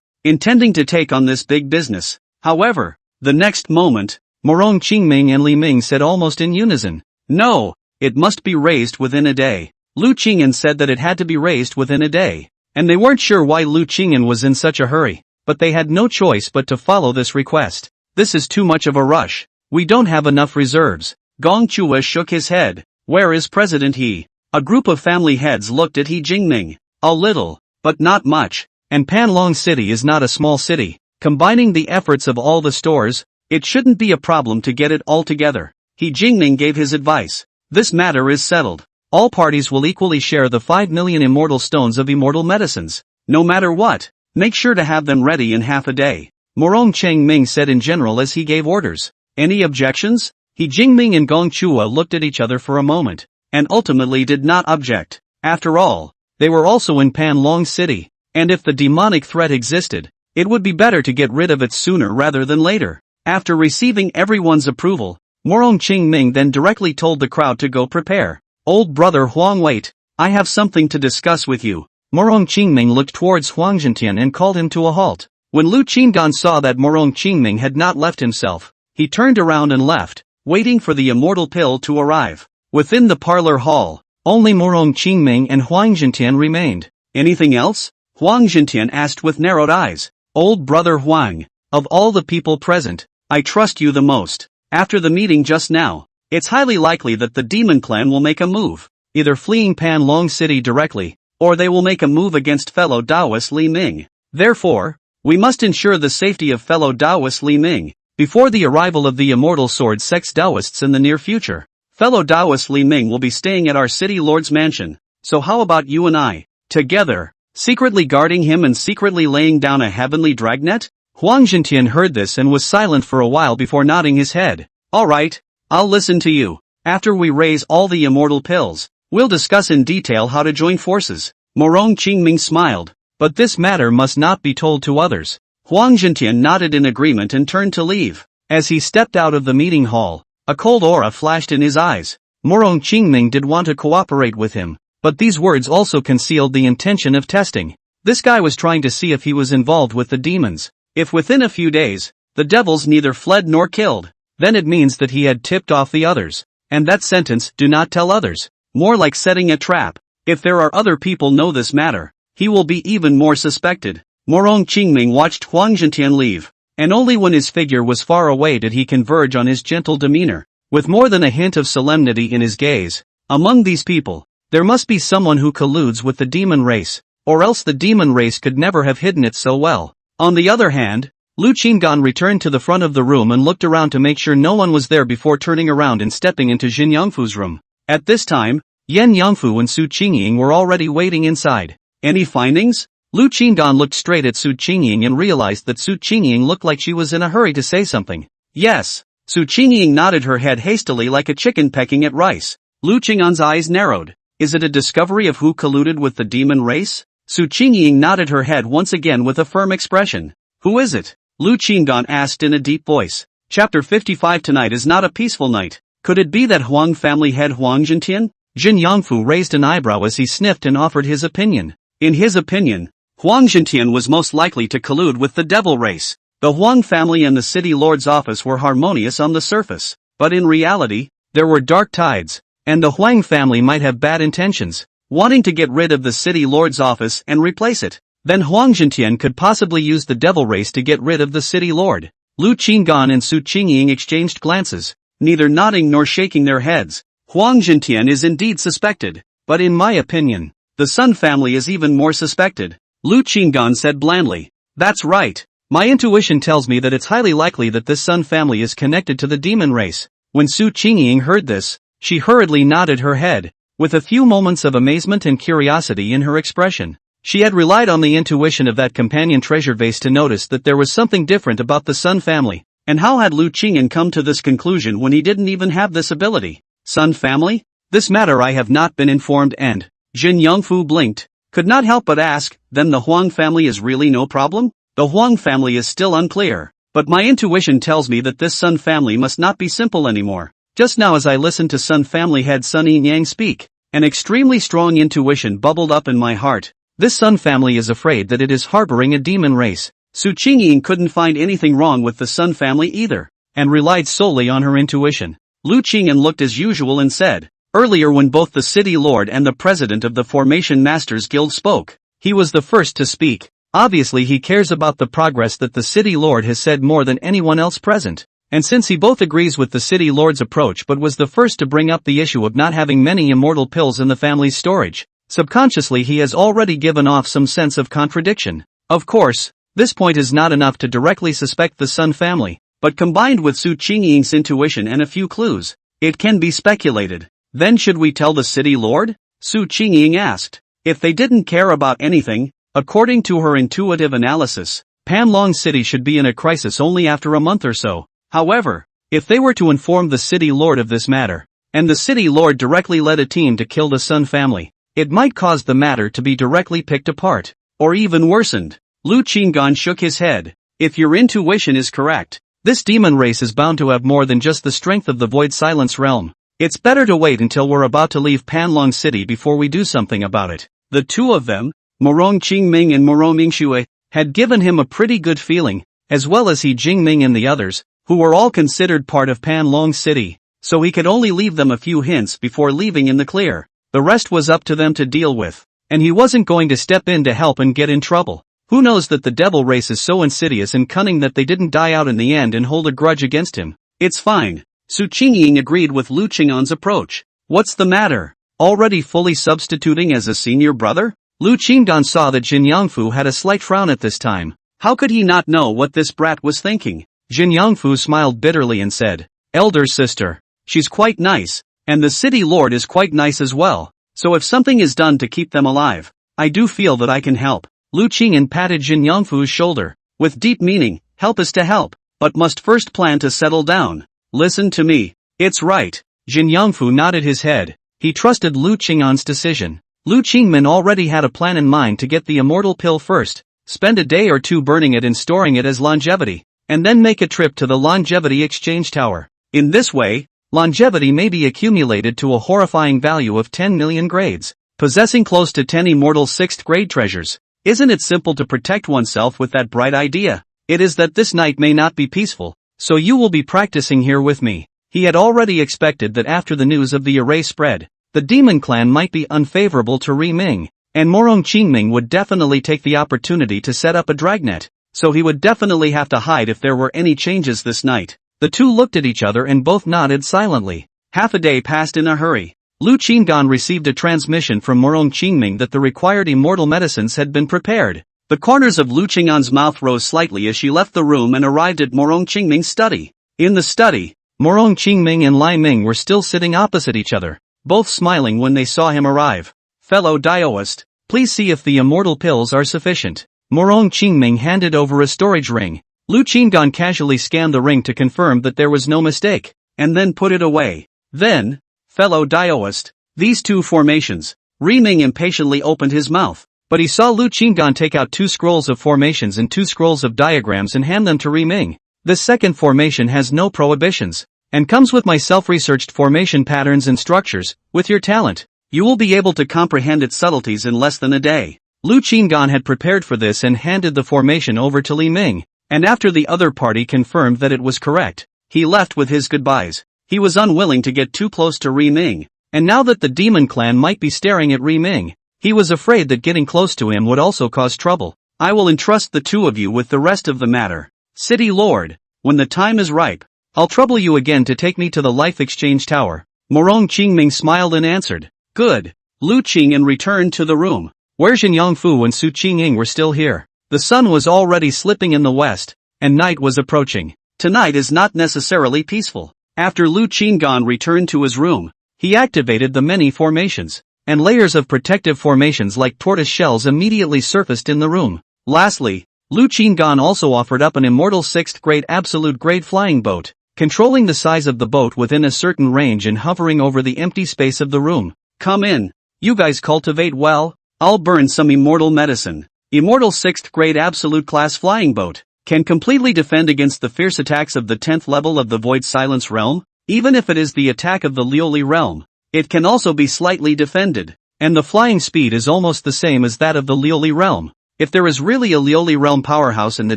intending to take on this big business. However, the next moment, Morong Qingming and Li Ming said almost in unison, no, it must be raised within a day. Lu Qingyan said that it had to be raised within a day, and they weren't sure why Lu Qingyan was in such a hurry, but they had no choice but to follow this request. This is too much of a rush. We don't have enough reserves. Gong Chua shook his head. Where is President He? A group of family heads looked at He Jingming. A little, but not much, and Panlong City is not a small city. Combining the efforts of all the stores, it shouldn't be a problem to get it all together. He Jingming gave his advice. This matter is settled. All parties will equally share the 5 million immortal stones of immortal medicines. No matter what, make sure to have them ready in half a day. Morong Qingming said in general as he gave orders. Any objections? He Jingming and Gong Chua looked at each other for a moment, and ultimately did not object. After all, they were also in Panlong City, and if the demonic threat existed, it would be better to get rid of it sooner rather than later. After receiving everyone's approval, Morong Qingming then directly told the crowd to go prepare. Old brother Huang, wait, I have something to discuss with you. Morong Qingming looked towards Huang Jintian and called him to a halt. When Lu Qinggan saw that Morong Qingming had not left himself, he turned around and left, waiting for the immortal pill to arrive. Within the parlor hall, only Morong Qingming and Huang Jintian remained. Anything else? Huang Jintian asked with narrowed eyes. Old brother Huang, of all the people present, I trust you the most. After the meeting just now, it's highly likely that the demon clan will make a move, either fleeing Panlong City directly, or they will make a move against fellow Taoist Li Ming. Therefore, we must ensure the safety of fellow Taoist Li Ming, before the arrival of the immortal sword sex Taoists in the near future. Fellow Taoist Li Ming will be staying at our city lord's mansion, so how about you and I, together, secretly guarding him and secretly laying down a heavenly dragnet? Huang Jintian heard this and was silent for a while before nodding his head. Alright, I'll listen to you. After we raise all the immortal pills, we'll discuss in detail how to join forces. Morong Qingming smiled. But this matter must not be told to others. Huang Zhentian nodded in agreement and turned to leave. As he stepped out of the meeting hall, a cold aura flashed in his eyes. Morong Qingming did want to cooperate with him, but these words also concealed the intention of testing. This guy was trying to see if he was involved with the demons. If within a few days, the devils neither fled nor killed, then it means that he had tipped off the others. And that sentence, do not tell others, more like setting a trap. If there are other people know this matter, he will be even more suspected. Morong Qingming watched Huang Zhentian leave, and only when his figure was far away did he converge on his gentle demeanor, with more than a hint of solemnity in his gaze. Among these people, there must be someone who colludes with the demon race, or else the demon race could never have hidden it so well. On the other hand, Lu Qinggan returned to the front of the room and looked around to make sure no one was there before turning around and stepping into Jin Yangfu's room. At this time, Yan Yangfu and Su Qingying were already waiting inside. Any findings? Lu Qinggan looked straight at Su Qingying and realized that Su Qingying looked like she was in a hurry to say something. Yes. Su Qingying nodded her head hastily like a chicken pecking at rice. Lu Qinggan's eyes narrowed. Is it a discovery of who colluded with the demon race? Su Qingying nodded her head once again with a firm expression. Who is it? Lu Qinggan asked in a deep voice. Chapter 55. Tonight is not a peaceful night. Could it be that Huang family head Huang Zhentian? Jin Yangfu raised an eyebrow as he sniffed and offered his opinion. In his opinion, Huang Zhentian was most likely to collude with the devil race. The Huang family and the city lord's office were harmonious on the surface, but in reality, there were dark tides, and the Huang family might have bad intentions, wanting to get rid of the city lord's office and replace it. Then Huang Zhentian could possibly use the devil race to get rid of the city lord. Lu Qinggan and Su Qingying exchanged glances, neither nodding nor shaking their heads. Huang Zhentian is indeed suspected, but in my opinion, the Sun family is even more suspected. Lu Qinggan said blandly. That's right. My intuition tells me that it's highly likely that this Sun family is connected to the demon race. When Su Qingying heard this, she hurriedly nodded her head, with a few moments of amazement and curiosity in her expression. She had relied on the intuition of that companion treasure vase to notice that there was something different about the Sun family, and how had Lu Qingyan come to this conclusion when he didn't even have this ability? Sun family? This matter I have not been informed and, Jin Yangfu blinked, could not help but ask, then the Huang family is really no problem? The Huang family is still unclear, but my intuition tells me that this Sun family must not be simple anymore. Just now as I listened to Sun family head Sun Yinyang speak, an extremely strong intuition bubbled up in my heart. This Sun family is afraid that it is harboring a demon race. Su Qingying couldn't find anything wrong with the Sun family either, and relied solely on her intuition. Lu Qingyan looked as usual and said, earlier when both the city lord and the president of the Formation Masters Guild spoke, he was the first to speak. Obviously he cares about the progress that the city lord has said more than anyone else present. And since he both agrees with the city lord's approach but was the first to bring up the issue of not having many immortal pills in the family's storage, subconsciously he has already given off some sense of contradiction. Of course, this point is not enough to directly suspect the Sun family, but combined with Su Qingying's intuition and a few clues, it can be speculated. Then should we tell the city lord? Su Qingying asked. If they didn't care about anything, according to her intuitive analysis, Panlong City should be in a crisis only after a month or so. However, if they were to inform the city lord of this matter, and the city lord directly led a team to kill the Sun family, it might cause the matter to be directly picked apart, or even worsened. Lu Qinggan shook his head. If your intuition is correct, this demon race is bound to have more than just the strength of the Void Silence realm. It's better to wait until we're about to leave Panlong City before we do something about it. The two of them, Morong Qingming and Morong Mingxue, had given him a pretty good feeling, as well as he Jingming and the others, who were all considered part of Panlong City, so he could only leave them a few hints before leaving in the clear. The rest was up to them to deal with, and he wasn't going to step in to help and get in trouble. Who knows that the devil race is so insidious and cunning that they didn't die out in the end and hold a grudge against him. It's fine. Su Qingying agreed with Lu Qinggan's approach. What's the matter? Already fully substituting as a senior brother? Lu Qinggan saw that Jin Yangfu had a slight frown at this time. How could he not know what this brat was thinking? Jin Yangfu smiled bitterly and said, elder sister, she's quite nice, and the city lord is quite nice as well, so if something is done to keep them alive, I do feel that I can help. Lu Qingyan patted Jin Yangfu's shoulder, with deep meaning, help is to help, but must first plan to settle down. Listen to me, It's right. Jin Yongfu nodded his head. He trusted Lu Qing'an's decision. Lu Qingmin already had a plan in mind to get the immortal pill first, spend a day or two burning it and storing it as longevity, and then make a trip to the longevity exchange tower. In this way, longevity may be accumulated to a horrifying value of 10 million grades, possessing close to 10 immortal 6th grade treasures. Isn't it simple to protect oneself with that bright idea? It is that this night may not be peaceful, so you will be practicing here with me. He had already expected that after the news of the array spread, the demon clan might be unfavorable to Ri Ming, and Morong Qingming would definitely take the opportunity to set up a dragnet, so he would definitely have to hide if there were any changes this night. The two looked at each other and both nodded silently. Half a day passed in a hurry. Lu Qinggan received a transmission from Morong Qingming that the required immortal medicines had been prepared. The corners of Lu Qing'an's mouth rose slightly as she left the room and arrived at Morong Qingming's study. In the study, Morong Qingming and Lai Ming were still sitting opposite each other, both smiling when they saw him arrive. Fellow Daoist, please see if the immortal pills are sufficient. Morong Qingming handed over a storage ring. Lu Qinggan casually scanned the ring to confirm that there was no mistake, and then put it away. Then, fellow Daoist, these two formations. Ri Ming impatiently opened his mouth, but he saw Lu Qinggan take out 2 scrolls of formations and 2 scrolls of diagrams and hand them to Ri Ming. This second formation has no prohibitions, and comes with my self-researched formation patterns and structures. With your talent, you will be able to comprehend its subtleties in less than a day. Lu Qinggan had prepared for this and handed the formation over to Li Ming, and after the other party confirmed that it was correct, he left with his goodbyes. He was unwilling to get too close to Ri Ming, and now that the demon clan might be staring at Ri Ming, he was afraid that getting close to him would also cause trouble. I will entrust the two of you with the rest of the matter. City Lord, when the time is ripe, I'll trouble you again to take me to the Life Exchange Tower. Morong Qingming smiled and answered. Good. Lu Qing'an returned to the room, where Jin Yongfu and Su Qingying were still here. The sun was already slipping in the west, and night was approaching. Tonight is not necessarily peaceful. After Lu Qinggan returned to his room, he activated the many formations, and layers of protective formations like tortoise shells immediately surfaced in the room. Lastly, Lu Qinggan also offered up an immortal 6th grade absolute grade flying boat, controlling the size of the boat within a certain range and hovering over the empty space of the room. Come in. You guys cultivate well? I'll burn some immortal medicine. Immortal 6th grade absolute class flying boat. Can completely defend against the fierce attacks of the 10th level of the Void Silence realm, even if it is the attack of the Lioli realm. It can also be slightly defended, and the flying speed is almost the same as that of the Lioli realm. If there is really a Lioli realm powerhouse in the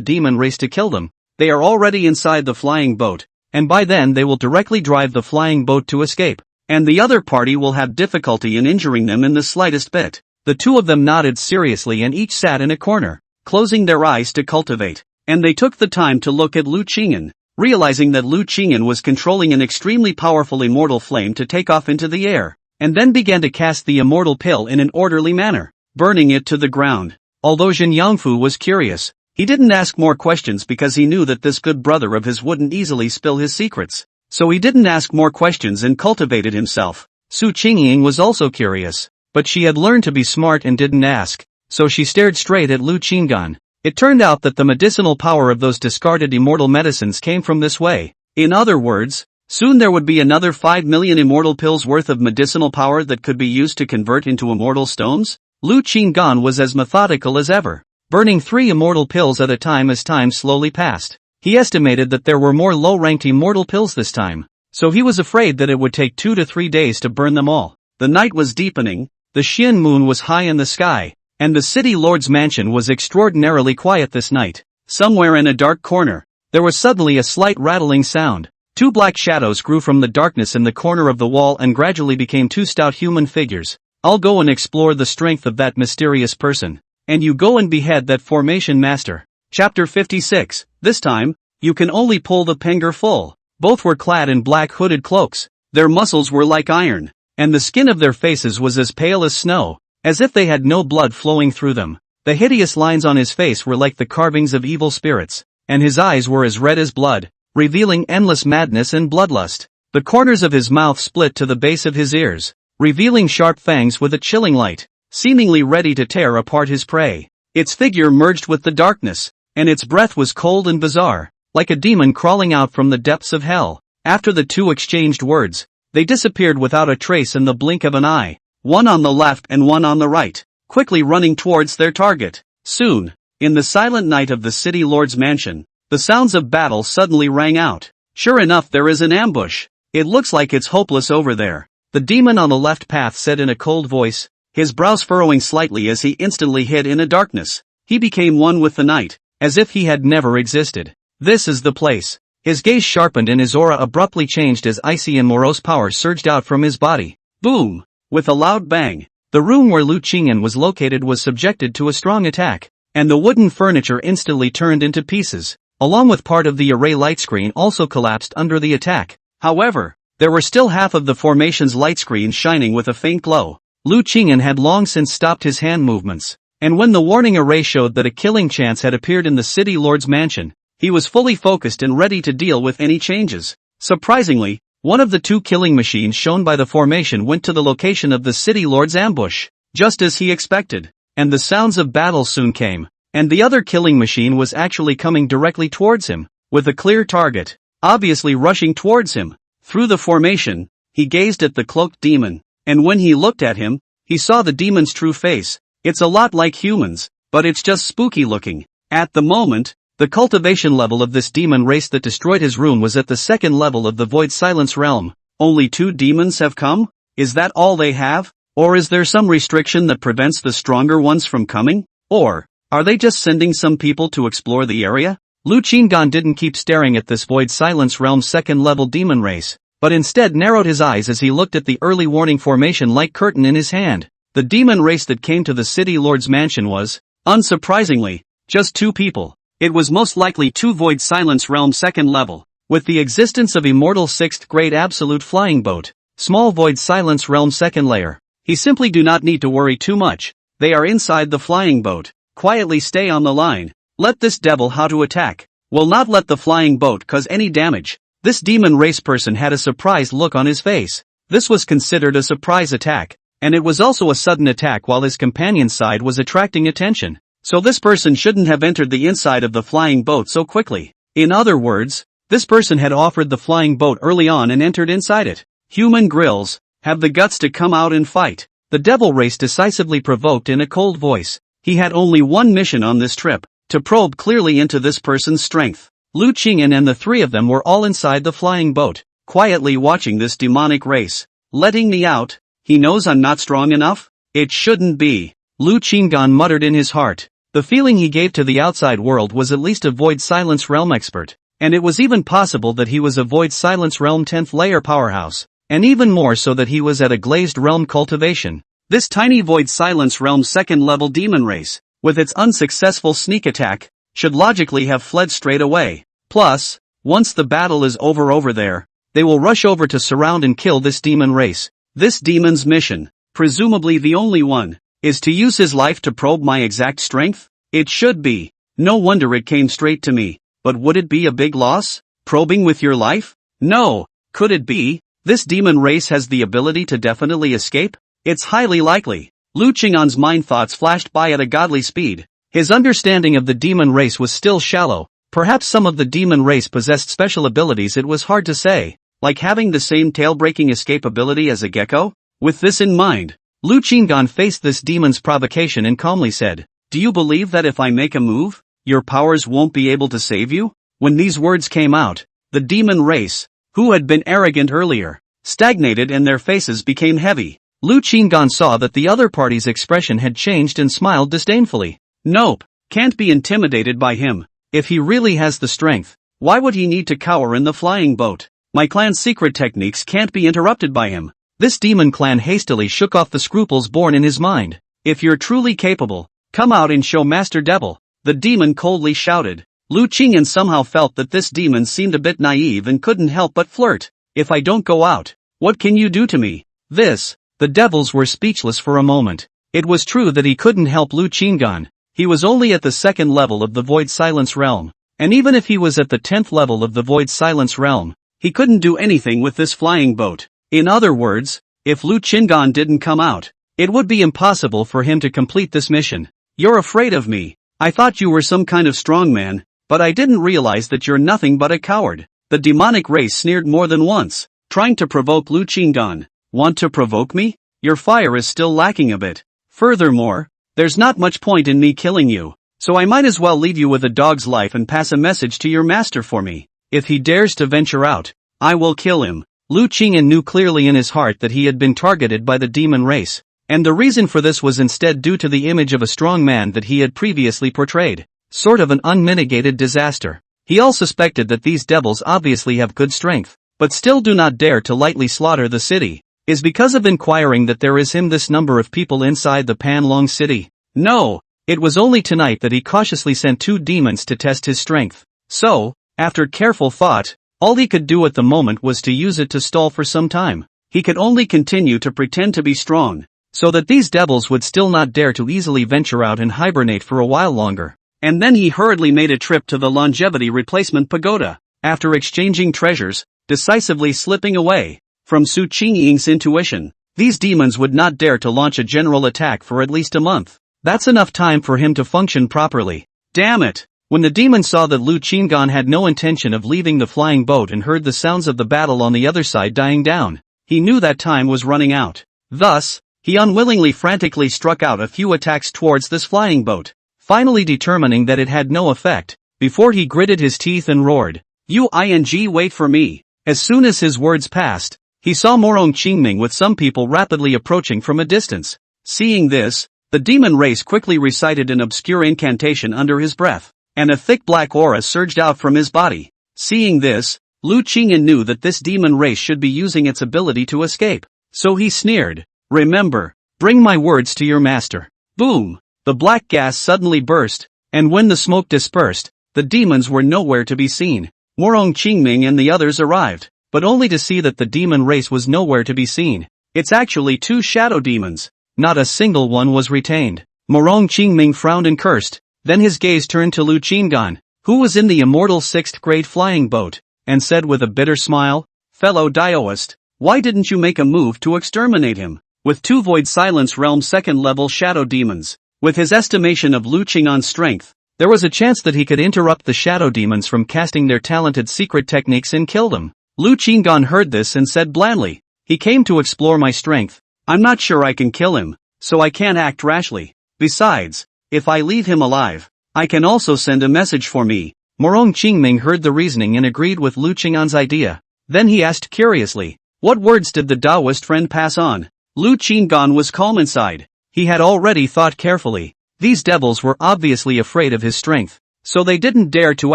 demon race to kill them, they are already inside the flying boat, and by then they will directly drive the flying boat to escape, and the other party will have difficulty in injuring them in the slightest bit. The two of them nodded seriously and each sat in a corner, closing their eyes to cultivate. And they took the time to look at Lu Qing'an, realizing that Lu Qing'an was controlling an extremely powerful immortal flame to take off into the air, and then began to cast the immortal pill in an orderly manner, burning it to the ground. Although Jin Yongfu was curious, he didn't ask more questions because he knew that this good brother of his wouldn't easily spill his secrets. So he didn't ask more questions and cultivated himself. Su Qingying was also curious, but she had learned to be smart and didn't ask, so she stared straight at Lu Qinggan. It turned out that the medicinal power of those discarded immortal medicines came from this way. In other words, soon there would be another 5 million immortal pills worth of medicinal power that could be used to convert into immortal stones? Lu Qinggan was as methodical as ever, burning 3 immortal pills at a time as time slowly passed. He estimated that there were more low-ranked immortal pills this time, so he was afraid that it would take 2 to 3 days to burn them all. The night was deepening, the Xian moon was high in the sky, and the city lord's mansion was extraordinarily quiet this night. Somewhere in a dark corner, there was suddenly a slight rattling sound. 2 black shadows grew from the darkness in the corner of the wall and gradually became 2 stout human figures. I'll go and explore the strength of that mysterious person, and you go and behead that formation master. Chapter 56. This time, you can only pull the penger full. Both were clad in black hooded cloaks. Their muscles were like iron, and the skin of their faces was as pale as snow, as if they had no blood flowing through them. The hideous lines on his face were like the carvings of evil spirits, and his eyes were as red as blood, revealing endless madness and bloodlust. The corners of his mouth split to the base of his ears, revealing sharp fangs with a chilling light, seemingly ready to tear apart his prey. Its figure merged with the darkness, and its breath was cold and bizarre, like a demon crawling out from the depths of hell. After the two exchanged words, they disappeared without a trace in the blink of an eye, one on the left and one on the right, quickly running towards their target. Soon, in the silent night of the city lord's mansion, the sounds of battle suddenly rang out. Sure enough, there is an ambush. It looks like it's hopeless over there, the demon on the left path said in a cold voice, his brows furrowing slightly as he instantly hid in a darkness. He became one with the night, as if he had never existed. This is the place. His gaze sharpened and his aura abruptly changed as icy and morose power surged out from his body. Boom! With a loud bang, the room where Lu Qingyan was located was subjected to a strong attack, and the wooden furniture instantly turned into pieces, along with part of the array light screen also collapsed under the attack. However, there were still half of the formation's light screen shining with a faint glow. Lu Qingyan had long since stopped his hand movements, and when the warning array showed that a killing chance had appeared in the city lord's mansion, he was fully focused and ready to deal with any changes. Surprisingly, one of the two killing machines shown by the formation went to the location of the city lord's ambush, just as he expected, and the sounds of battle soon came, and the other killing machine was actually coming directly towards him, with a clear target, obviously rushing towards him. Through the formation, he gazed at the cloaked demon, and when he looked at him, he saw the demon's true face. It's a lot like humans, but it's just spooky looking. At the moment, the cultivation level of this demon race that destroyed his rune was at the second level of the Void Silence realm. Only 2 demons have come? Is that all they have? Or is there some restriction that prevents the stronger ones from coming? Or are they just sending some people to explore the area? Lu Qingyan didn't keep staring at this Void Silence realm second level demon race, but instead narrowed his eyes as he looked at the early warning formation light curtain in his hand. The demon race that came to the city lord's mansion was, unsurprisingly, just 2 people. It was most likely 2 Void Silence realm second level, with the existence of immortal 6th grade absolute flying boat, small Void Silence realm second layer. He simply do not need to worry too much. They are inside the flying boat. Quietly stay on the line. Let this devil how to attack. Will not let the flying boat cause any damage. This demon race person had a surprised look on his face. This was considered a surprise attack, and it was also a sudden attack while his companion's side was attracting attention. So this person shouldn't have entered the inside of the flying boat so quickly. In other words, this person had offered the flying boat early on and entered inside it. Human grills, have the guts to come out and fight. The devil race decisively provoked in a cold voice. He had only one mission on this trip, to probe clearly into this person's strength. Lu Qingyan and the 3 of them were all inside the flying boat, quietly watching this demonic race. Letting me out? He knows I'm not strong enough? It shouldn't be. Lu Qingyan muttered in his heart. The feeling he gave to the outside world was at least a Void Silence realm expert, and it was even possible that he was a Void Silence realm 10th layer powerhouse, and even more so that he was at a glazed realm cultivation. This tiny Void Silence realm second level demon race, with its unsuccessful sneak attack, should logically have fled straight away. Plus, once the battle is over there, they will rush over to surround and kill this demon race. This demon's mission, presumably the only one, is to use his life to probe my exact strength? It should be. No wonder it came straight to me. But would it be a big loss? Probing with your life? No. Could it be? This demon race has the ability to definitely escape? It's highly likely. Lu Qingyan's mind thoughts flashed by at a godly speed. His understanding of the demon race was still shallow. Perhaps some of the demon race possessed special abilities it was hard to say, like having the same tail-breaking escape ability as a gecko? With this in mind, Lu Qingyan faced this demon's provocation and calmly said, "Do you believe that if I make a move, your powers won't be able to save you?" When these words came out, the demon race, who had been arrogant earlier, stagnated and their faces became heavy. Lu Qingyan saw that the other party's expression had changed and smiled disdainfully. Nope, can't be intimidated by him. If he really has the strength, why would he need to cower in the flying boat? My clan's secret techniques can't be interrupted by him. This demon clan hastily shook off the scruples born in his mind. If you're truly capable, come out and show Master Devil, the demon coldly shouted. Lu Qingyan somehow felt that this demon seemed a bit naive and couldn't help but flirt. If I don't go out, what can you do to me? The devils were speechless for a moment. It was true that he couldn't help Lu Qingyan. He was only at the 2nd level of the Void Silence realm, and even if he was at the 10th level of the Void Silence realm, he couldn't do anything with this flying boat. In other words, if Lu Qingyan didn't come out, it would be impossible for him to complete this mission. You're afraid of me. I thought you were some kind of strong man, but I didn't realize that you're nothing but a coward. The demonic race sneered more than once, trying to provoke Lu Qinggan. Want to provoke me? Your fire is still lacking a bit. Furthermore, there's not much point in me killing you, so I might as well leave you with a dog's life and pass a message to your master for me. If he dares to venture out, I will kill him. Lu Qingyan knew clearly in his heart that he had been targeted by the demon race, and the reason for this was instead due to the image of a strong man that he had previously portrayed, sort of an unmitigated disaster. He all suspected that these devils obviously have good strength, but still do not dare to lightly slaughter the city, is because of inquiring that there is this number of people inside the Panlong city. No, it was only tonight that he cautiously sent 2 demons to test his strength. So, after careful thought, all he could do at the moment was to use it to stall for some time. He could only continue to pretend to be strong, so that these devils would still not dare to easily venture out and hibernate for a while longer. And then he hurriedly made a trip to the longevity replacement pagoda, after exchanging treasures, decisively slipping away from Su Qingying's intuition. These demons would not dare to launch a general attack for at least a month. That's enough time for him to function properly. Damn it! When the demon saw that Lu Qinggan had no intention of leaving the flying boat and heard the sounds of the battle on the other side dying down, he knew that time was running out. Thus, he unwillingly frantically struck out a few attacks towards this flying boat, finally determining that it had no effect, before he gritted his teeth and roared, wait for me. As soon as his words passed, he saw Morong Qingming with some people rapidly approaching from a distance. Seeing this, the demon race quickly recited an obscure incantation under his breath, and a thick black aura surged out from his body. Seeing this, Lu Qingyan knew that this demon race should be using its ability to escape. So he sneered, remember, bring my words to your master. Boom! The black gas suddenly burst, and when the smoke dispersed, the demons were nowhere to be seen. Morong Qingming and the others arrived, but only to see that the demon race was nowhere to be seen. It's actually 2 shadow demons. Not a single one was retained. Morong Qingming frowned and cursed. Then his gaze turned to Lu Qinggan, who was in the immortal 6th grade flying boat, and said with a bitter smile, fellow Daoist, why didn't you make a move to exterminate him? With 2 Void Silence Realm 2nd level shadow demons, with his estimation of Lu Qinggan's strength, there was a chance that he could interrupt the shadow demons from casting their talented secret techniques and kill them. Lu Qinggan heard this and said blandly, he came to explore my strength. I'm not sure I can kill him, so I can't act rashly. Besides, if I leave him alive, I can also send a message for me. Morong Qingming heard the reasoning and agreed with Lu Qinggan's idea. Then he asked curiously, what words did the Taoist friend pass on? Lu Qinggan was calm inside. He had already thought carefully. These devils were obviously afraid of his strength, so they didn't dare to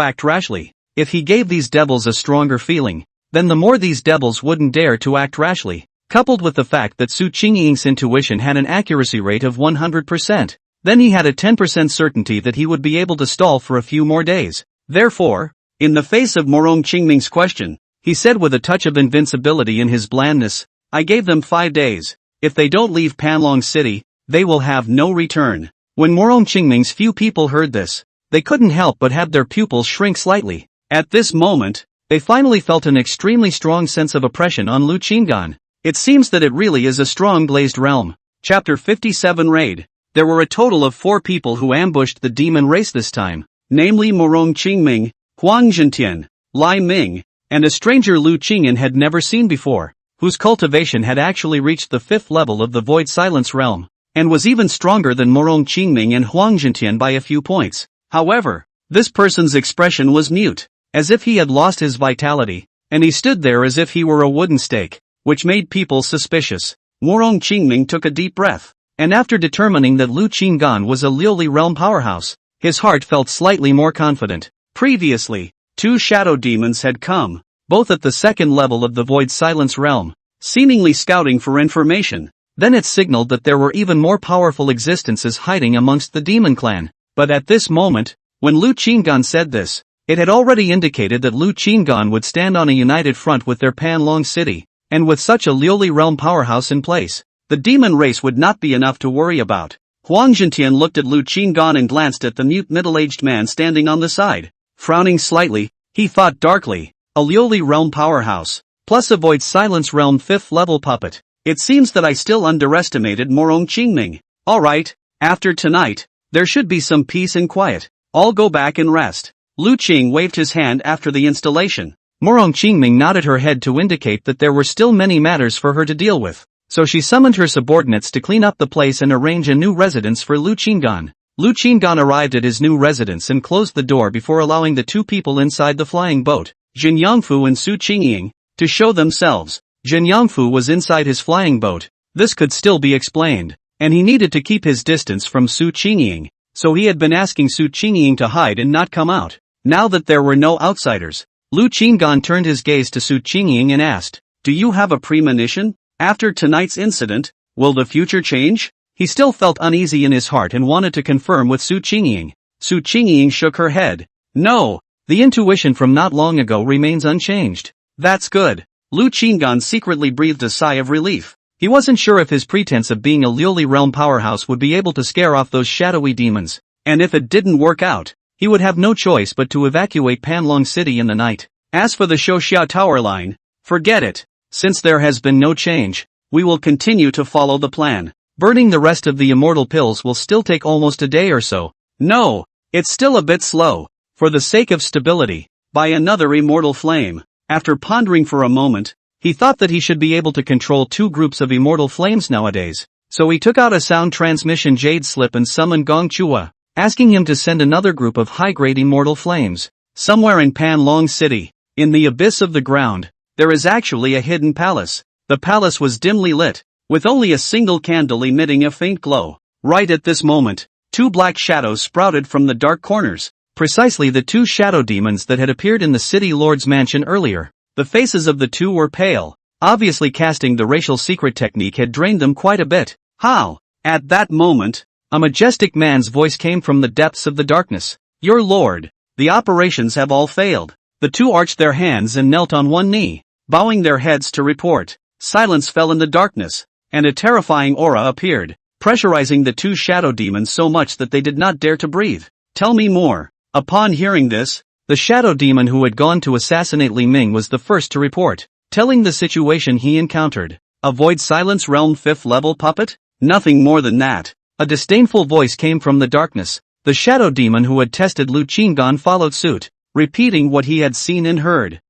act rashly. If he gave these devils a stronger feeling, then the more these devils wouldn't dare to act rashly. Coupled with the fact that Su Qingying's intuition had an accuracy rate of 100%, then he had a 10% certainty that he would be able to stall for a few more days. Therefore, in the face of Morong Qingming's question, he said with a touch of invincibility in his blandness, I gave them 5 days. If they don't leave Panlong City, they will have no return. When Morong Qingming's few people heard this, they couldn't help but have their pupils shrink slightly. At this moment, they finally felt an extremely strong sense of oppression on Lu Qinggan. It seems that it really is a strong glazed realm. Chapter 57 Raid. There were a total of 4 people who ambushed the demon race this time, namely Morong Qingming, Huang Zhentian, Lai Ming, and a stranger Lu Qingyan had never seen before, whose cultivation had actually reached the 5th level of the Void Silence realm, and was even stronger than Morong Qingming and Huang Zhentian by a few points. However, this person's expression was mute, as if he had lost his vitality, and he stood there as if he were a wooden stake, which made people suspicious. Morong Qingming took a deep breath, and after determining that Lu Qinggan was a Liuli realm powerhouse, his heart felt slightly more confident. Previously, 2 shadow demons had come, both at the 2nd level of the Void Silence realm, seemingly scouting for information. Then it signaled that there were even more powerful existences hiding amongst the demon clan. But at this moment, when Lu Qinggan said this, it had already indicated that Lu Qinggan would stand on a united front with their Panlong city, and with such a Liuli realm powerhouse in place, the demon race would not be enough to worry about. Huang Zhentian looked at Lu Qinggan and glanced at the mute middle-aged man standing on the side. Frowning slightly, he thought darkly, a Liuli realm powerhouse, plus a Void Silence realm 5th level puppet. It seems that I still underestimated Morong Qingming. Alright, after tonight, there should be some peace and quiet. I'll go back and rest. Lu Qing waved his hand after the installation. Morong Qingming nodded her head to indicate that there were still many matters for her to deal with. So she summoned her subordinates to clean up the place and arrange a new residence for Lu Qingan. Lu Qingan arrived at his new residence and closed the door before allowing the two people inside the flying boat, Jin Yangfu and Su Qingying, to show themselves. Jin Yangfu was inside his flying boat. This could still be explained, and he needed to keep his distance from Su Qingying, so he had been asking Su Qingying to hide and not come out. Now that there were no outsiders, Lu Qingan turned his gaze to Su Qingying and asked, "Do you have a premonition? After tonight's incident, will the future change?" He still felt uneasy in his heart and wanted to confirm with Su Qingying. Su Qingying shook her head. "No, the intuition from not long ago remains unchanged." "That's good." Lu Qingan secretly breathed a sigh of relief. He wasn't sure if his pretense of being a Liuli realm powerhouse would be able to scare off those shadowy demons, and if it didn't work out, he would have no choice but to evacuate Panlong City in the night. As for the Shoxia Tower line, forget it. Since there has been no change, we will continue to follow the plan. Burning the rest of the immortal pills will still take almost a day or so. No, it's still a bit slow. For the sake of stability, buy another immortal flame. After pondering for a moment, he thought that he should be able to control two groups of immortal flames nowadays. So he took out a sound transmission jade slip and summoned Gong Chua, asking him to send another group of high-grade immortal flames. Somewhere in Panlong City, in the abyss of the ground, there is actually a hidden palace. The palace was dimly lit, with only a single candle emitting a faint glow. Right at this moment, two black shadows sprouted from the dark corners, precisely the two shadow demons that had appeared in the city lord's mansion earlier. The faces of the two were pale, obviously casting the racial secret technique had drained them quite a bit. How? At that moment, a majestic man's voice came from the depths of the darkness. "Your lord, the operations have all failed." The two arched their hands and knelt on one knee, bowing their heads to report. Silence fell in the darkness, and a terrifying aura appeared, pressurizing the two shadow demons so much that they did not dare to breathe. "Tell me more." Upon hearing this, the shadow demon who had gone to assassinate Li Ming was the first to report, telling the situation he encountered. "Avoid silence realm 5th level puppet?" "Nothing more than that." A disdainful voice came from the darkness. The shadow demon who had tested Lu Qingan followed suit, repeating what he had seen and heard.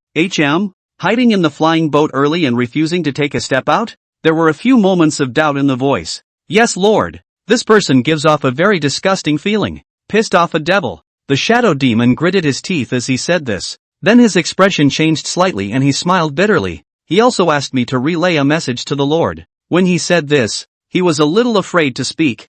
Hiding in the flying boat early and refusing to take a step out?" There were a few moments of doubt in the voice. "Yes, lord. This person gives off a very disgusting feeling. Pissed off a devil." The shadow demon gritted his teeth as he said this. Then his expression changed slightly and he smiled bitterly. "He also asked me to relay a message to the lord." When he said this, he was a little afraid to speak.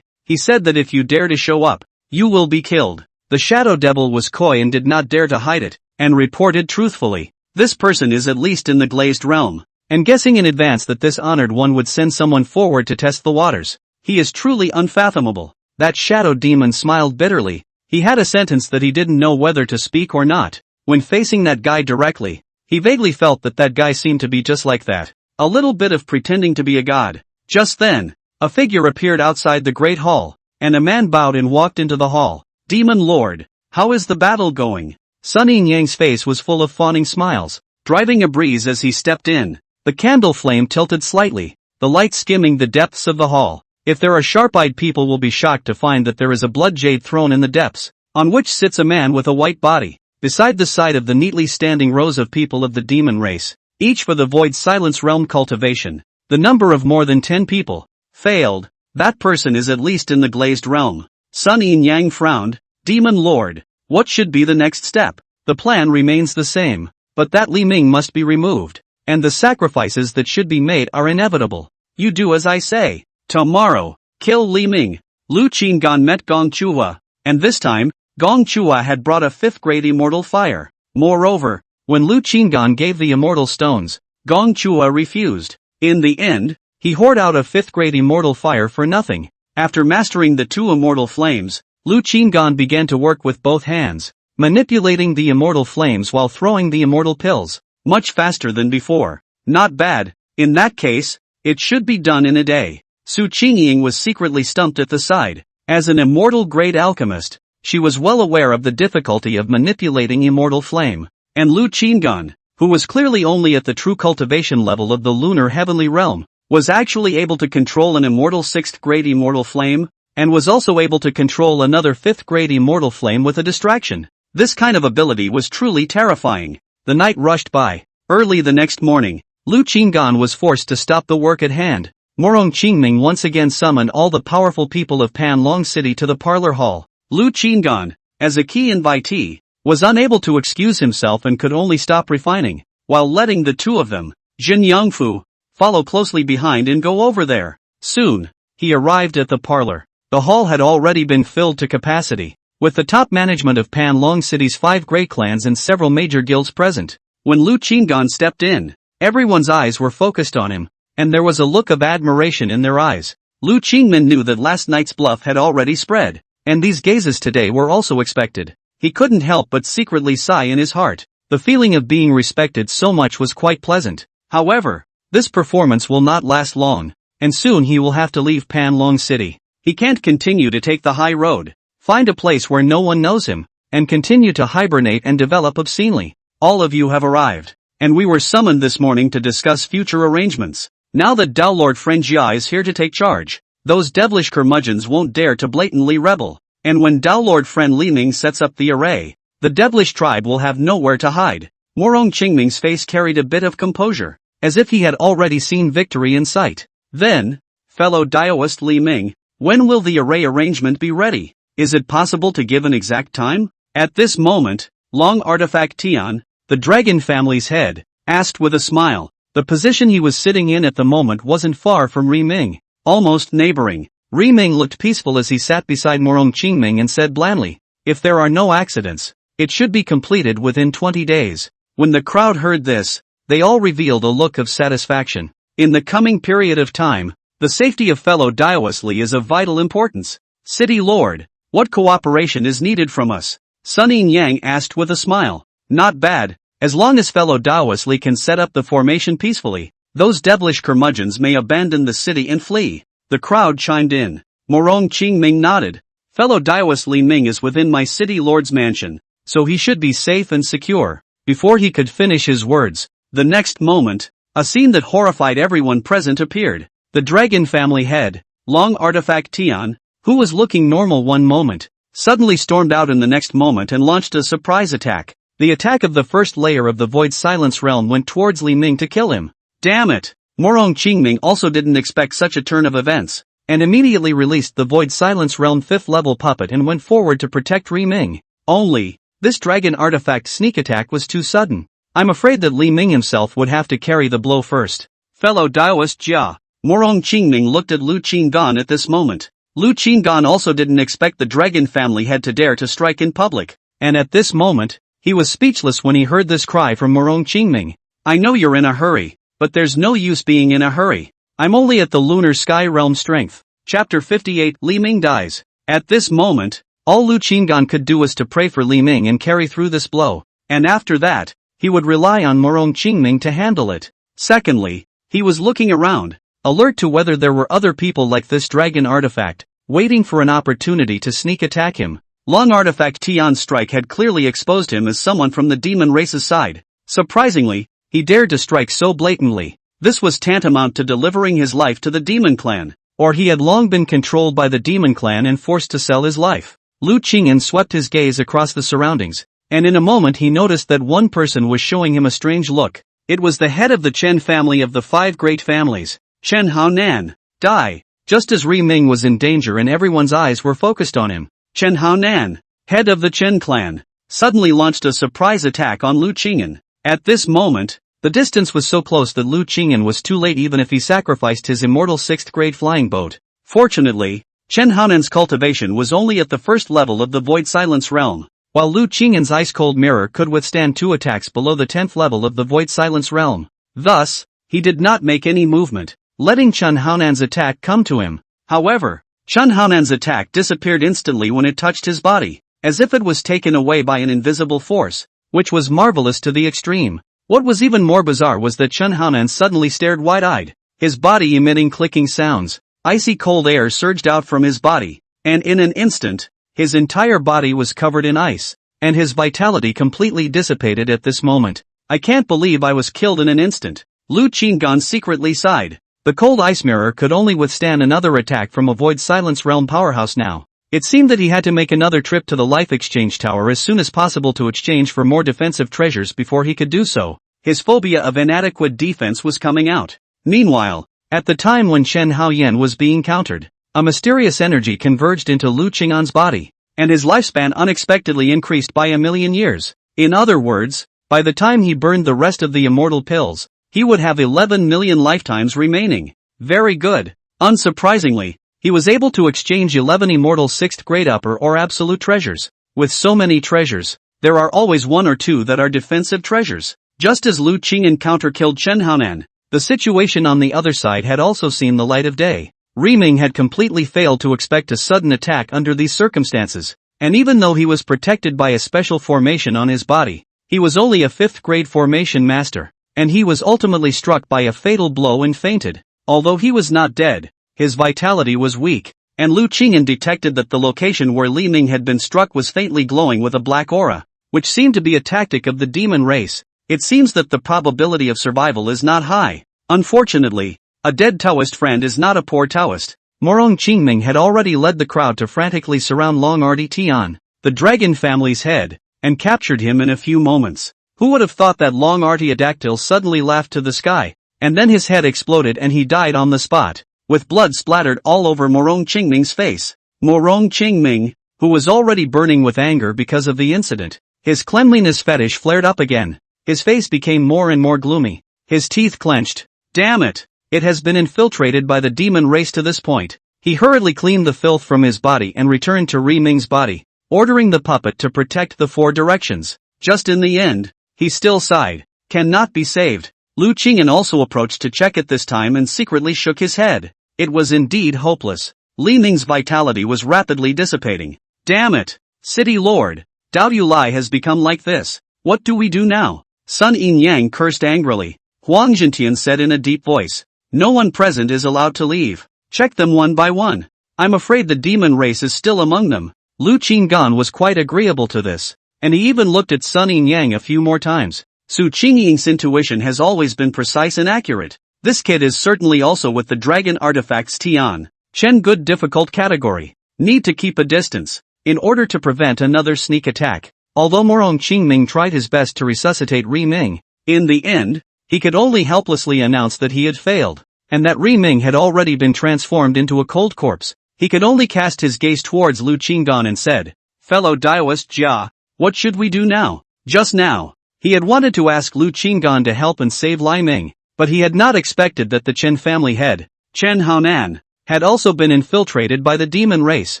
He said that if you dare to show up, you will be killed. The shadow devil was coy and did not dare to hide it, and reported truthfully. "This person is at least in the glazed realm." And guessing in advance that this honored one would send someone forward to test the waters. "He is truly unfathomable." That shadow demon smiled bitterly. He had a sentence that he didn't know whether to speak or not. When facing that guy directly, he vaguely felt that that guy seemed to be just like that. A little bit of pretending to be a god. Just then, a figure appeared outside the great hall, and a man bowed and walked into the hall. "Demon Lord, how is the battle going?" Sun Ying's face was full of fawning smiles, driving a breeze as he stepped in. The candle flame tilted slightly, the light skimming the depths of the hall. If there are sharp-eyed people will be shocked to find that there is a blood jade throne in the depths, on which sits a man with a white body, beside the side of the neatly standing rows of people of the demon race, each for the void silence realm cultivation. The number of more than 10 people. Failed. That person is at least in the glazed realm. Sun Yang frowned. "Demon Lord, what should be the next step?" "The plan remains the same, but that Li Ming must be removed, and the sacrifices that should be made are inevitable. You do as I say. Tomorrow, kill Li Ming." Lu Qingan met Gong Chua, and this time, Gong Chua had brought a 5th-grade immortal fire. Moreover, when Lu Qingan gave the immortal stones, Gong Chua refused. In the end, he hoarded out a 5th-grade immortal fire for nothing. After mastering the two immortal flames, Lu Qingan began to work with both hands, manipulating the immortal flames while throwing the immortal pills, much faster than before. Not bad. In that case, it should be done in a day. Su Qingying was secretly stumped at the side. As an immortal-grade alchemist, she was well aware of the difficulty of manipulating immortal flame. And Lu Qingan, who was clearly only at the true cultivation level of the lunar heavenly realm, was actually able to control an immortal 6th-grade immortal flame, and was also able to control another 5th-grade immortal flame with a distraction. This kind of ability was truly terrifying. The night rushed by. Early the next morning, Lu Qinggan was forced to stop the work at hand. Morong Qingming once again summoned all the powerful people of Panlong City to the parlor hall. Lu Qinggan, as a key invitee, was unable to excuse himself and could only stop refining, while letting the two of them, Jin Yangfu, follow closely behind and go over there. Soon, he arrived at the parlor. The hall had already been filled to capacity, with the top management of Panlong City's 5 great clans and several major guilds present. When Lu Qinggan stepped in, everyone's eyes were focused on him, and there was a look of admiration in their eyes. Lu Qingmin knew that last night's bluff had already spread, and these gazes today were also expected. He couldn't help but secretly sigh in his heart. The feeling of being respected so much was quite pleasant. However, this performance will not last long, and soon he will have to leave Panlong City. He can't continue to take the high road, find a place where no one knows him, and continue to hibernate and develop obscenely. All of you have arrived, and we were summoned this morning to discuss future arrangements. Now that Dao Lord Friend Jia is here to take charge, those devilish curmudgeons won't dare to blatantly rebel, and when Dao Lord Friend Li Ming sets up the array, the devilish tribe will have nowhere to hide. Morong Qingming's face carried a bit of composure, as if he had already seen victory in sight. Then, fellow Daoist Li Ming, when will the array arrangement be ready? Is it possible to give an exact time? At this moment, Long Artifact Tian, the dragon family's head, asked with a smile. The position he was sitting in at the moment wasn't far from Ri Ming, almost neighboring. Ri Ming looked peaceful as he sat beside Morong Qingming and said blandly, "If there are no accidents, it should be completed within 20 days. When the crowd heard this, they all revealed a look of satisfaction. In the coming period of time, the safety of fellow Daoist Li is of vital importance. City Lord, what cooperation is needed from us?" Sun Yin Yang asked with a smile. "Not bad. As long as fellow Daoist Li can set up the formation peacefully, those devilish curmudgeons may abandon the city and flee." The crowd chimed in. Morong Qingming nodded. "Fellow Daoist Li Ming is within my city lord's mansion, so he should be safe and secure." Before he could finish his words, the next moment, a scene that horrified everyone present appeared. The dragon family head, Long Artifact Tian, who was looking normal one moment, suddenly stormed out in the next moment and launched a surprise attack. The attack of the first layer of the Void Silence Realm went towards Li Ming to kill him. Damn it! Morong Qingming also didn't expect such a turn of events, and immediately released the Void Silence Realm 5th level puppet and went forward to protect Ri Ming. Only, this dragon artifact sneak attack was too sudden. I'm afraid that Li Ming himself would have to carry the blow first. Fellow Daoist Jia, Morong Qingming looked at Lu Qinggan at this moment. Lu Qinggan also didn't expect the dragon family head to dare to strike in public, and at this moment, he was speechless when he heard this cry from Morong Qingming. "I know you're in a hurry, but there's no use being in a hurry. I'm only at the lunar sky realm strength." Chapter 58 Li Ming dies. At this moment, all Lu Qinggan could do was to pray for Li Ming and carry through this blow, and after that, he would rely on Morong Qingming to handle it. Secondly, he was looking around, alert to whether there were other people like this dragon artifact, waiting for an opportunity to sneak attack him. Long Artifact Tian's strike had clearly exposed him as someone from the demon race's side. Surprisingly, he dared to strike so blatantly. This was tantamount to delivering his life to the demon clan, or he had long been controlled by the demon clan and forced to sell his life. Lu Qingyan swept his gaze across the surroundings, and in a moment he noticed that one person was showing him a strange look. It was the head of the Chen family of the 5 great families, Chen Haonan. Die. Just as Ri Ming was in danger and everyone's eyes were focused on him, Chen Haonan, head of the Chen clan, suddenly launched a surprise attack on Lu Qingyan. At this moment, the distance was so close that Lu Qingyan was too late even if he sacrificed his immortal 6th grade flying boat. Fortunately, Chen Haonan's cultivation was only at the 1st level of the Void Silence Realm, while Lu Qingyan's ice-cold mirror could withstand 2 attacks below the 10th level of the Void Silence Realm. Thus, he did not make any movement, letting Chen Haonan's attack come to him. However, Chen Haonan's attack disappeared instantly when it touched his body, as if it was taken away by an invisible force, which was marvelous to the extreme. What was even more bizarre was that Chen Haonan suddenly stared wide-eyed, his body emitting clicking sounds. Icy cold air surged out from his body, and in an instant, his entire body was covered in ice, and his vitality completely dissipated at this moment. "I can't believe I was killed in an instant." Lu Qinggan secretly sighed. The cold ice mirror could only withstand another attack from a Void Silence Realm powerhouse now. It seemed that he had to make another trip to the life exchange tower as soon as possible to exchange for more defensive treasures before he could do so. His phobia of inadequate defense was coming out. Meanwhile, at the time when Chen Haoyan was being countered, a mysterious energy converged into Lu Qing'an's body, and his lifespan unexpectedly increased by 1,000,000 years. In other words, by the time he burned the rest of the immortal pills, he would have 11 million lifetimes remaining. Very good. Unsurprisingly, he was able to exchange 11 immortal 6th grade upper or absolute treasures. With so many treasures, there are always one or two that are defensive treasures. Just as Lu Qing'an counter-killed Chen Haonan, the situation on the other side had also seen the light of day. Riming had completely failed to expect a sudden attack under these circumstances, and even though he was protected by a special formation on his body, he was only a 5th grade formation master, and he was ultimately struck by a fatal blow and fainted. Although he was not dead, his vitality was weak, and Lu Qing'an detected that the location where Li Ming had been struck was faintly glowing with a black aura, which seemed to be a tactic of the demon race. It seems that the probability of survival is not high. Unfortunately, a dead Taoist friend is not a poor Taoist. Morong Qingming had already led the crowd to frantically surround Long Arti Tian, the dragon family's head, and captured him in a few moments. Who would have thought that Long Artiodactyl suddenly laughed to the sky, and then his head exploded and he died on the spot, with blood splattered all over Morong Qingming's face. Morong Qingming, who was already burning with anger because of the incident, his cleanliness fetish flared up again. His face became more and more gloomy. His teeth clenched. Damn it! It has been infiltrated by the demon race to this point. He hurriedly cleaned the filth from his body and returned to Ri Ming's body, ordering the puppet to protect the 4 directions. Just in the end, he still sighed. Cannot be saved. Lu Qing'an also approached to check at this time and secretly shook his head. It was indeed hopeless. Li Ming's vitality was rapidly dissipating. Damn it! City Lord, Dao Yulai has become like this. What do we do now? Sun Yin Yang cursed angrily. Huang Zhentian said in a deep voice. No one present is allowed to leave. Check them one by one. I'm afraid the demon race is still among them. Lu Qing'an was quite agreeable to this, and he even looked at Sun Yin Yang a few more times. Su Qingying's intuition has always been precise and accurate. This kid is certainly also with the dragon artifacts Tian. Chen good difficult category. Need to keep a distance, in order to prevent another sneak attack. Although Morong Qingming tried his best to resuscitate Ri Ming, in the end, he could only helplessly announce that he had failed, and that Ri Ming had already been transformed into a cold corpse. He could only cast his gaze towards Lu Qing'an and said, Fellow Daoist Jia, what should we do now? Just now, he had wanted to ask Lu Qing'an to help and save Li Ming, but he had not expected that the Chen family head, Chen Haonan, had also been infiltrated by the demon race.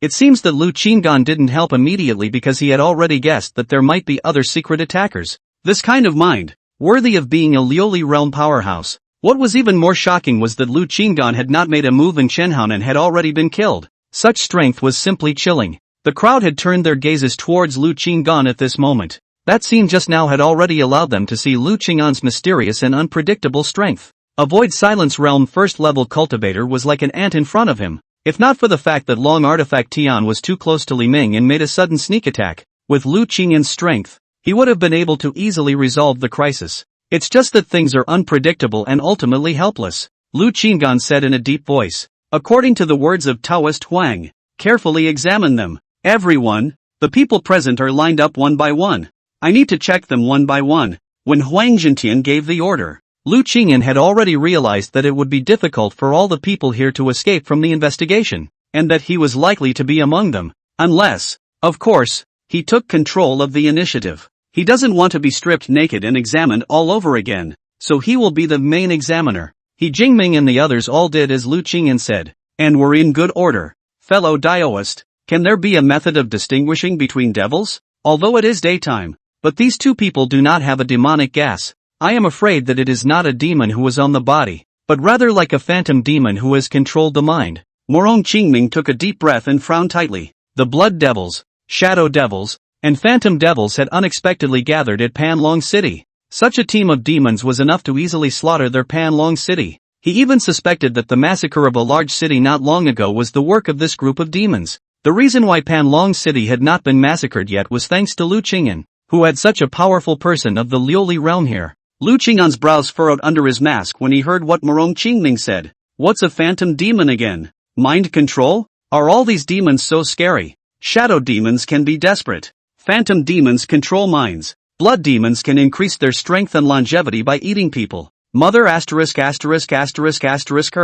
It seems that Lu Qing'an didn't help immediately because he had already guessed that there might be other secret attackers. This kind of mind, worthy of being a Lioli realm powerhouse. What was even more shocking was that Lu Qing'an had not made a move and Chen Haonan had already been killed. Such strength was simply chilling. The crowd had turned their gazes towards Lu Qing'an at this moment. That scene just now had already allowed them to see Lu Qing'an's mysterious and unpredictable strength. A Void Silence Realm first-level cultivator was like an ant in front of him. If not for the fact that Long Artifact Tian was too close to Li Ming and made a sudden sneak attack, with Lu Qing'an's strength, he would have been able to easily resolve the crisis. It's just that things are unpredictable and ultimately helpless, Lu Qing'an said in a deep voice. According to the words of Taoist Huang, carefully examine them. Everyone, the people present are lined up one by one. I need to check them one by one. When Huang Zhentian gave the order, Lu Qing'an had already realized that it would be difficult for all the people here to escape from the investigation, and that he was likely to be among them, unless, of course, he took control of the initiative. He doesn't want to be stripped naked and examined all over again, so he will be the main examiner. He Jingming and the others all did as Lu Qing'an said, and were in good order. Fellow Daoist, can there be a method of distinguishing between devils? Although it is daytime, but these two people do not have a demonic gas. I am afraid that it is not a demon who is on the body, but rather like a phantom demon who has controlled the mind. Morong Qingming took a deep breath and frowned tightly. The blood devils, shadow devils, and phantom devils had unexpectedly gathered at Panlong City. Such a team of demons was enough to easily slaughter their Panlong City. He even suspected that the massacre of a large city not long ago was the work of this group of demons. The reason why Panlong City had not been massacred yet was thanks to Lu Qing'an, who had such a powerful person of the Lioli realm here. Lu Qing'an's brows furrowed under his mask when he heard what Morong Qingming said. What's a phantom demon again? Mind control? Are all these demons so scary? Shadow demons can be desperate. Phantom demons control minds. Blood demons can increase their strength and longevity by eating people. Mother asterisk asterisk asterisk asterisk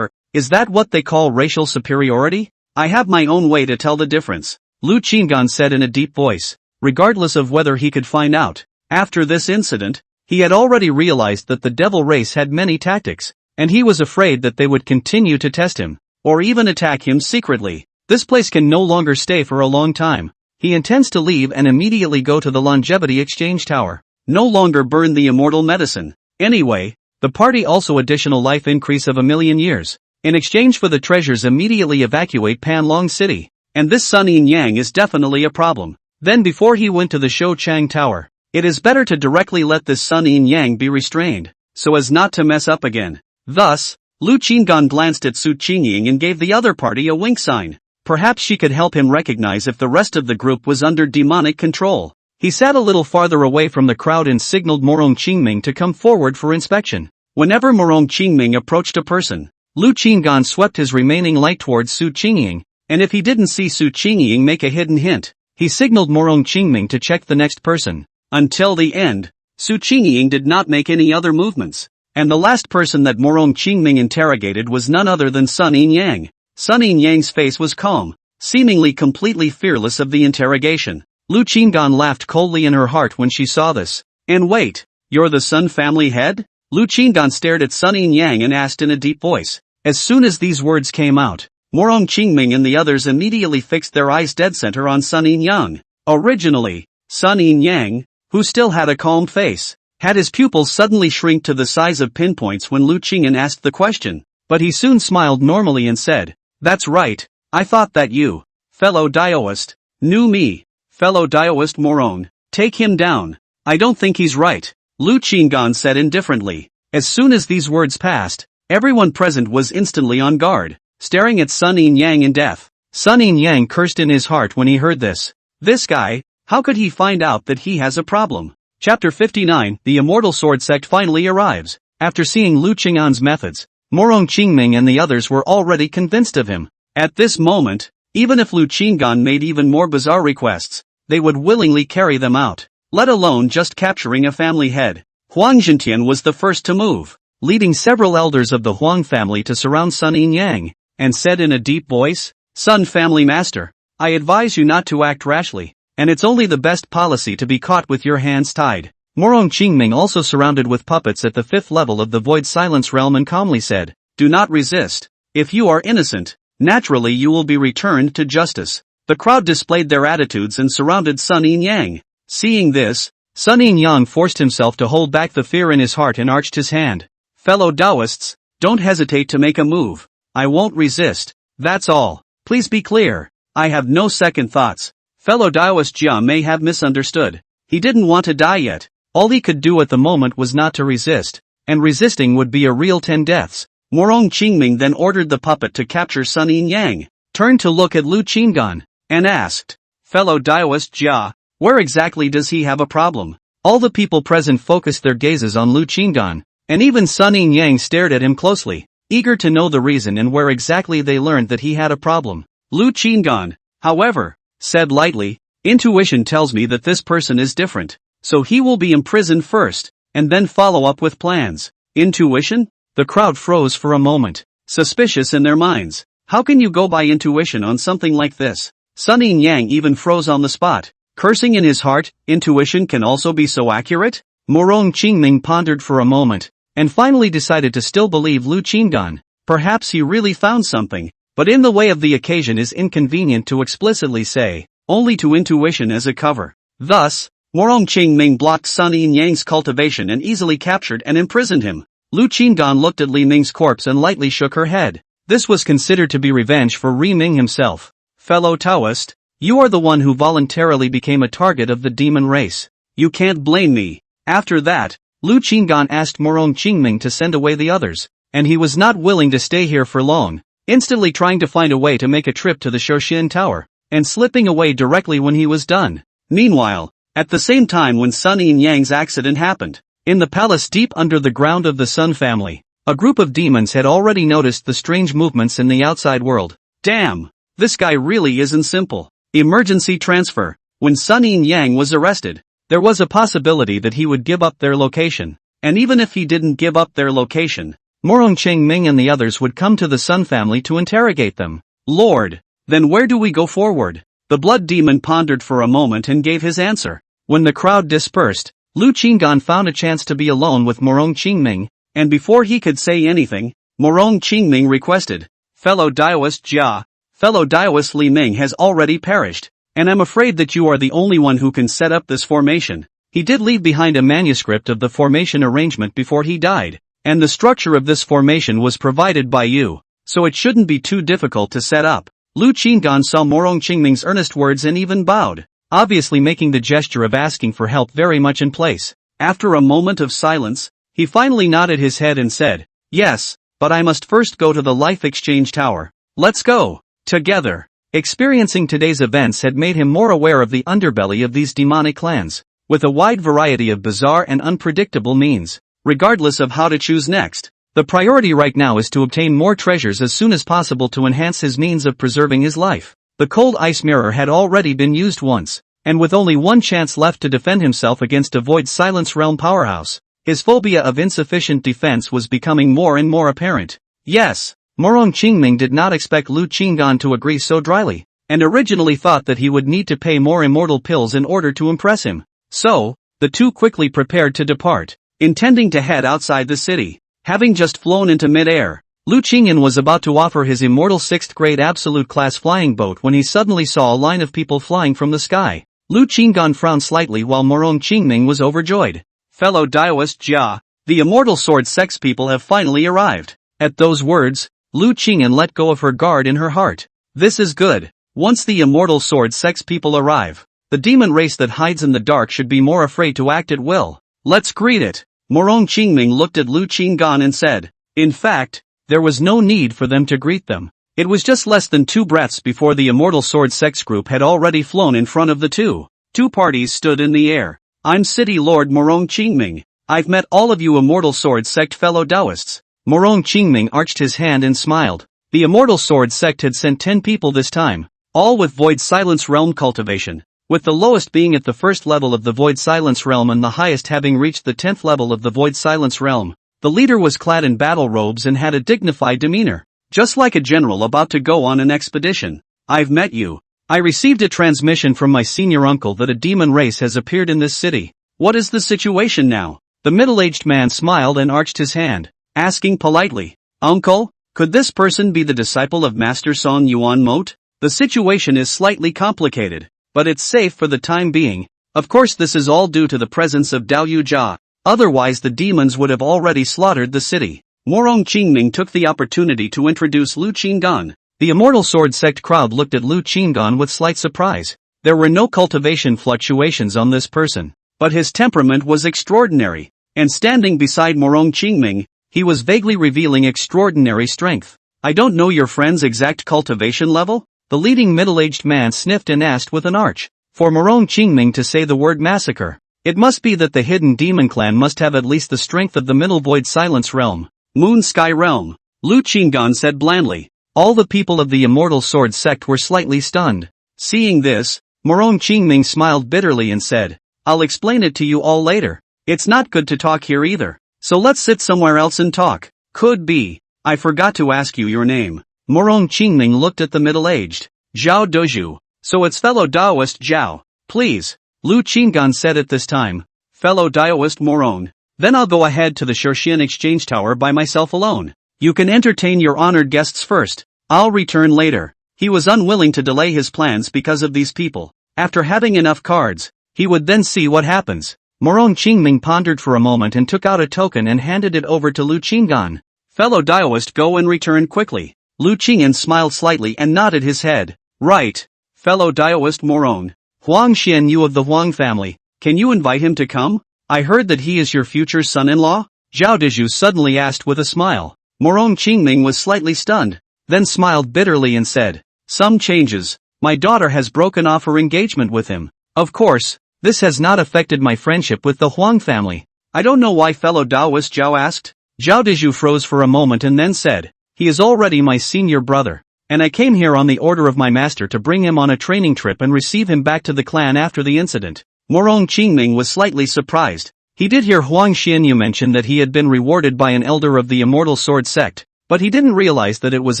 is that what they call racial superiority? I have my own way to tell the difference, Lu Qingan said in a deep voice, regardless of whether he could find out. After this incident, he had already realized that the devil race had many tactics, and he was afraid that they would continue to test him, or even attack him secretly. This place can no longer stay for a long time. He intends to leave and immediately go to the longevity exchange tower. No longer burn the immortal medicine. Anyway, the party also additional life increase of 1,000,000 years. In exchange for the treasures immediately evacuate Panlong City. And this Sun Yin Yang is definitely a problem. Then before he went to the Shou Chang Tower, it is better to directly let this Sun Yin Yang be restrained, so as not to mess up again. Thus, Lu Qingan glanced at Su Qingying and gave the other party a wink sign. Perhaps she could help him recognize if the rest of the group was under demonic control. He sat a little farther away from the crowd and signaled Morong Qingming to come forward for inspection. Whenever Morong Qingming approached a person, Lu Qingan swept his remaining light towards Su Qingying, and if he didn't see Su Qingying make a hidden hint, he signaled Morong Qingming to check the next person. Until the end, Su Qingying did not make any other movements, and the last person that Morong Qingming interrogated was none other than Sun Yin Yang. Sun Yin Yang's face was calm, seemingly completely fearless of the interrogation. Lu Qingan laughed coldly in her heart when she saw this. And wait, you're the Sun family head? Lu Qingan stared at Sun Yin Yang and asked in a deep voice. As soon as these words came out, Morong Qingming and the others immediately fixed their eyes dead center on Sun Yin Yang. Originally, Sun Yin Yang, who still had a calm face, had his pupils suddenly shrink to the size of pinpoints when Lu Qingan asked the question, but he soon smiled normally and said, "That's right, I thought that you, fellow Daoist, knew me. Fellow Daoist Morong, take him down. I don't think he's right," Lu Qingan said indifferently. As soon as these words passed, everyone present was instantly on guard, staring at Sun Yin Yang in death. Sun Yin Yang cursed in his heart when he heard this. This guy, how could he find out that he has a problem? Chapter 59, The Immortal Sword Sect finally arrives. After seeing Lu Qingan's methods, Morong Qingming and the others were already convinced of him. At this moment, even if Lu Qingan made even more bizarre requests, they would willingly carry them out, let alone just capturing a family head. Huang Zhentian was the first to move, leading several elders of the Huang family to surround Sun Yin Yang, and said in a deep voice, "Sun family master, I advise you not to act rashly, and it's only the best policy to be caught with your hands tied." Morong Qingming also surrounded with puppets at the 5th level of the Void Silence Realm and calmly said, "Do not resist. If you are innocent, naturally you will be returned to justice." The crowd displayed their attitudes and surrounded Sun Yin Yang. Seeing this, Sun Yin Yang forced himself to hold back the fear in his heart and arched his hand. "Fellow Taoists, don't hesitate to make a move. I won't resist. That's all. Please be clear. I have no second thoughts." Fellow Taoist Jia may have misunderstood. He didn't want to die yet. All he could do at the moment was not to resist, and resisting would be a real 10 deaths. Morong Qingming then ordered the puppet to capture Sun Yin Yang, turned to look at Lu Qingan, and asked, "Fellow Taoist Jia, where exactly does he have a problem?" All the people present focused their gazes on Lu Qingan, and even Sun Yin Yang stared at him closely, eager to know the reason and where exactly they learned that he had a problem. Lu Qingan, however, said lightly, "Intuition tells me that this person is different. So he will be imprisoned first, and then follow up with plans." Intuition? The crowd froze for a moment, suspicious in their minds. How can you go by intuition on something like this? Sun Yin Yang even froze on the spot, cursing in his heart, intuition can also be so accurate? Morong Qingming pondered for a moment, and finally decided to still believe Lu Qingan. Perhaps he really found something, but in the way of the occasion is inconvenient to explicitly say, only to intuition as a cover. Thus, Morong Qingming blocked Sun Yin Yang's cultivation and easily captured and imprisoned him. Lu Qingan looked at Li Ming's corpse and lightly shook her head. This was considered to be revenge for Li Ming himself. "Fellow Taoist, you are the one who voluntarily became a target of the demon race. You can't blame me." After that, Lu Qingan asked Morong Qingming to send away the others, and he was not willing to stay here for long, instantly trying to find a way to make a trip to the Shoshin Tower, and slipping away directly when he was done. Meanwhile, at the same time when Sun Yin Yang's accident happened, in the palace deep under the ground of the Sun family, a group of demons had already noticed the strange movements in the outside world. "Damn! This guy really isn't simple. Emergency transfer. When Sun Yin Yang was arrested, there was a possibility that he would give up their location. And even if he didn't give up their location, Morong Qingming and the others would come to the Sun family to interrogate them. Lord, then where do we go forward? The blood demon pondered for a moment and gave his answer. When the crowd dispersed, Lu Qinggan found a chance to be alone with Morong Qingming, and before he could say anything, Morong Qingming requested, "Fellow Daoist Jia, fellow Daoist Li Ming has already perished, and I'm afraid that you are the only one who can set up this formation." He did leave behind a manuscript of the formation arrangement before he died, and the structure of this formation was provided by you, so it shouldn't be too difficult to set up. Lu Qinggan saw Morong Qingming's earnest words and even bowed, obviously making the gesture of asking for help very much in place. After a moment of silence, he finally nodded his head and said, "Yes, but I must first go to the Life Exchange Tower. Let's go." Together. Experiencing today's events had made him more aware of the underbelly of these demonic clans, with a wide variety of bizarre and unpredictable means. Regardless of how to choose next, the priority right now is to obtain more treasures as soon as possible to enhance his means of preserving his life. The cold ice mirror had already been used once, and with only one chance left to defend himself against a Void Silence Realm powerhouse, his phobia of insufficient defense was becoming more and more apparent. Yes, Morong Qingming did not expect Lu Qinggan to agree so dryly, and originally thought that he would need to pay more immortal pills in order to impress him. So, the two quickly prepared to depart, intending to head outside the city. Having just flown into mid-air, Lu Qingyan was about to offer his immortal 6th grade absolute class flying boat when he suddenly saw a line of people flying from the sky. Lu Qinggan frowned slightly while Morong Qingming was overjoyed. "Fellow Daoist Jia, the immortal sword sex people have finally arrived." At those words, Lu Qingyan let go of her guard in her heart. This is good. Once the immortal sword sex people arrive, the demon race that hides in the dark should be more afraid to act at will. Let's greet it. Morong Qingming looked at Lu Qinggan and said, in fact, there was no need for them to greet them. It was just less than 2 breaths before the immortal sword sex group had already flown in front of the two parties stood in the air. "I'm City Lord Morong Qingming. I've met all of you immortal sword sect fellow Taoists." Morong Qingming arched his hand and smiled. The immortal sword sect had sent 10 people this time, all with Void Silence Realm cultivation, with the lowest being at the 1st level of the Void Silence Realm and the highest having reached the 10th level of the Void Silence Realm. The leader was clad in battle robes and had a dignified demeanor, just like a general about to go on an expedition. "I've met you. I received a transmission from my senior uncle that a demon race has appeared in this city. What is the situation now?" The middle-aged man smiled and arched his hand, asking politely, "Uncle, could this person be the disciple of Master Song Yuan Moat? The situation is slightly complicated, but it's safe for the time being. Of course this is all due to the presence of Dao Yu Jia, otherwise the demons would have already slaughtered the city." Morong Qingming took the opportunity to introduce Lu Qinggan. The immortal sword sect crowd looked at Lu Qinggan with slight surprise. There were no cultivation fluctuations on this person, but his temperament was extraordinary, and standing beside Morong Qingming, he was vaguely revealing extraordinary strength. "I don't know your friend's exact cultivation level?" The leading middle-aged man sniffed and asked with an arch. For Morong Qingming to say the word massacre, it must be that the hidden demon clan must have at least the strength of the middle Void Silence Realm. "Moon Sky Realm," Lu Qinggan said blandly. All the people of the immortal sword sect were slightly stunned. Seeing this, Morong Qingming smiled bitterly and said, "I'll explain it to you all later. It's not good to talk here either, so let's sit somewhere else and talk." "Could be. I forgot to ask you your name." Morong Qingming looked at the middle-aged. "Zhao Doju. So it's fellow Daoist Zhao. Please," Lu Qinggan said at this time. "Fellow Daoist Morong. Then I'll go ahead to the Shorxian Exchange Tower by myself alone. You can entertain your honored guests first. I'll return later." He was unwilling to delay his plans because of these people. After having enough cards, he would then see what happens. Morong Qingming pondered for a moment and took out a token and handed it over to Lu Qinggan. "Fellow Daoist, go and return quickly." Lu Qingyan smiled slightly and nodded his head. "Right. Fellow Daoist Morong. Huang Xian Yu of the Huang family, can you invite him to come? I heard that he is your future son-in-law?" Zhao Dezhu suddenly asked with a smile. Morong Qingming was slightly stunned, then smiled bitterly and said, "Some changes. My daughter has broken off her engagement with him. Of course, this has not affected my friendship with the Huang family." "I don't know why," fellow Daoist Zhao asked. Zhao Dezhu froze for a moment and then said, "He is already my senior brother. and I came here on the order of my master to bring him on a training trip and receive him back to the clan after the incident. Morong Qingming was slightly surprised. He did hear Huang Xianyu mention that he had been rewarded by an elder of the Immortal Sword sect, but he didn't realize that it was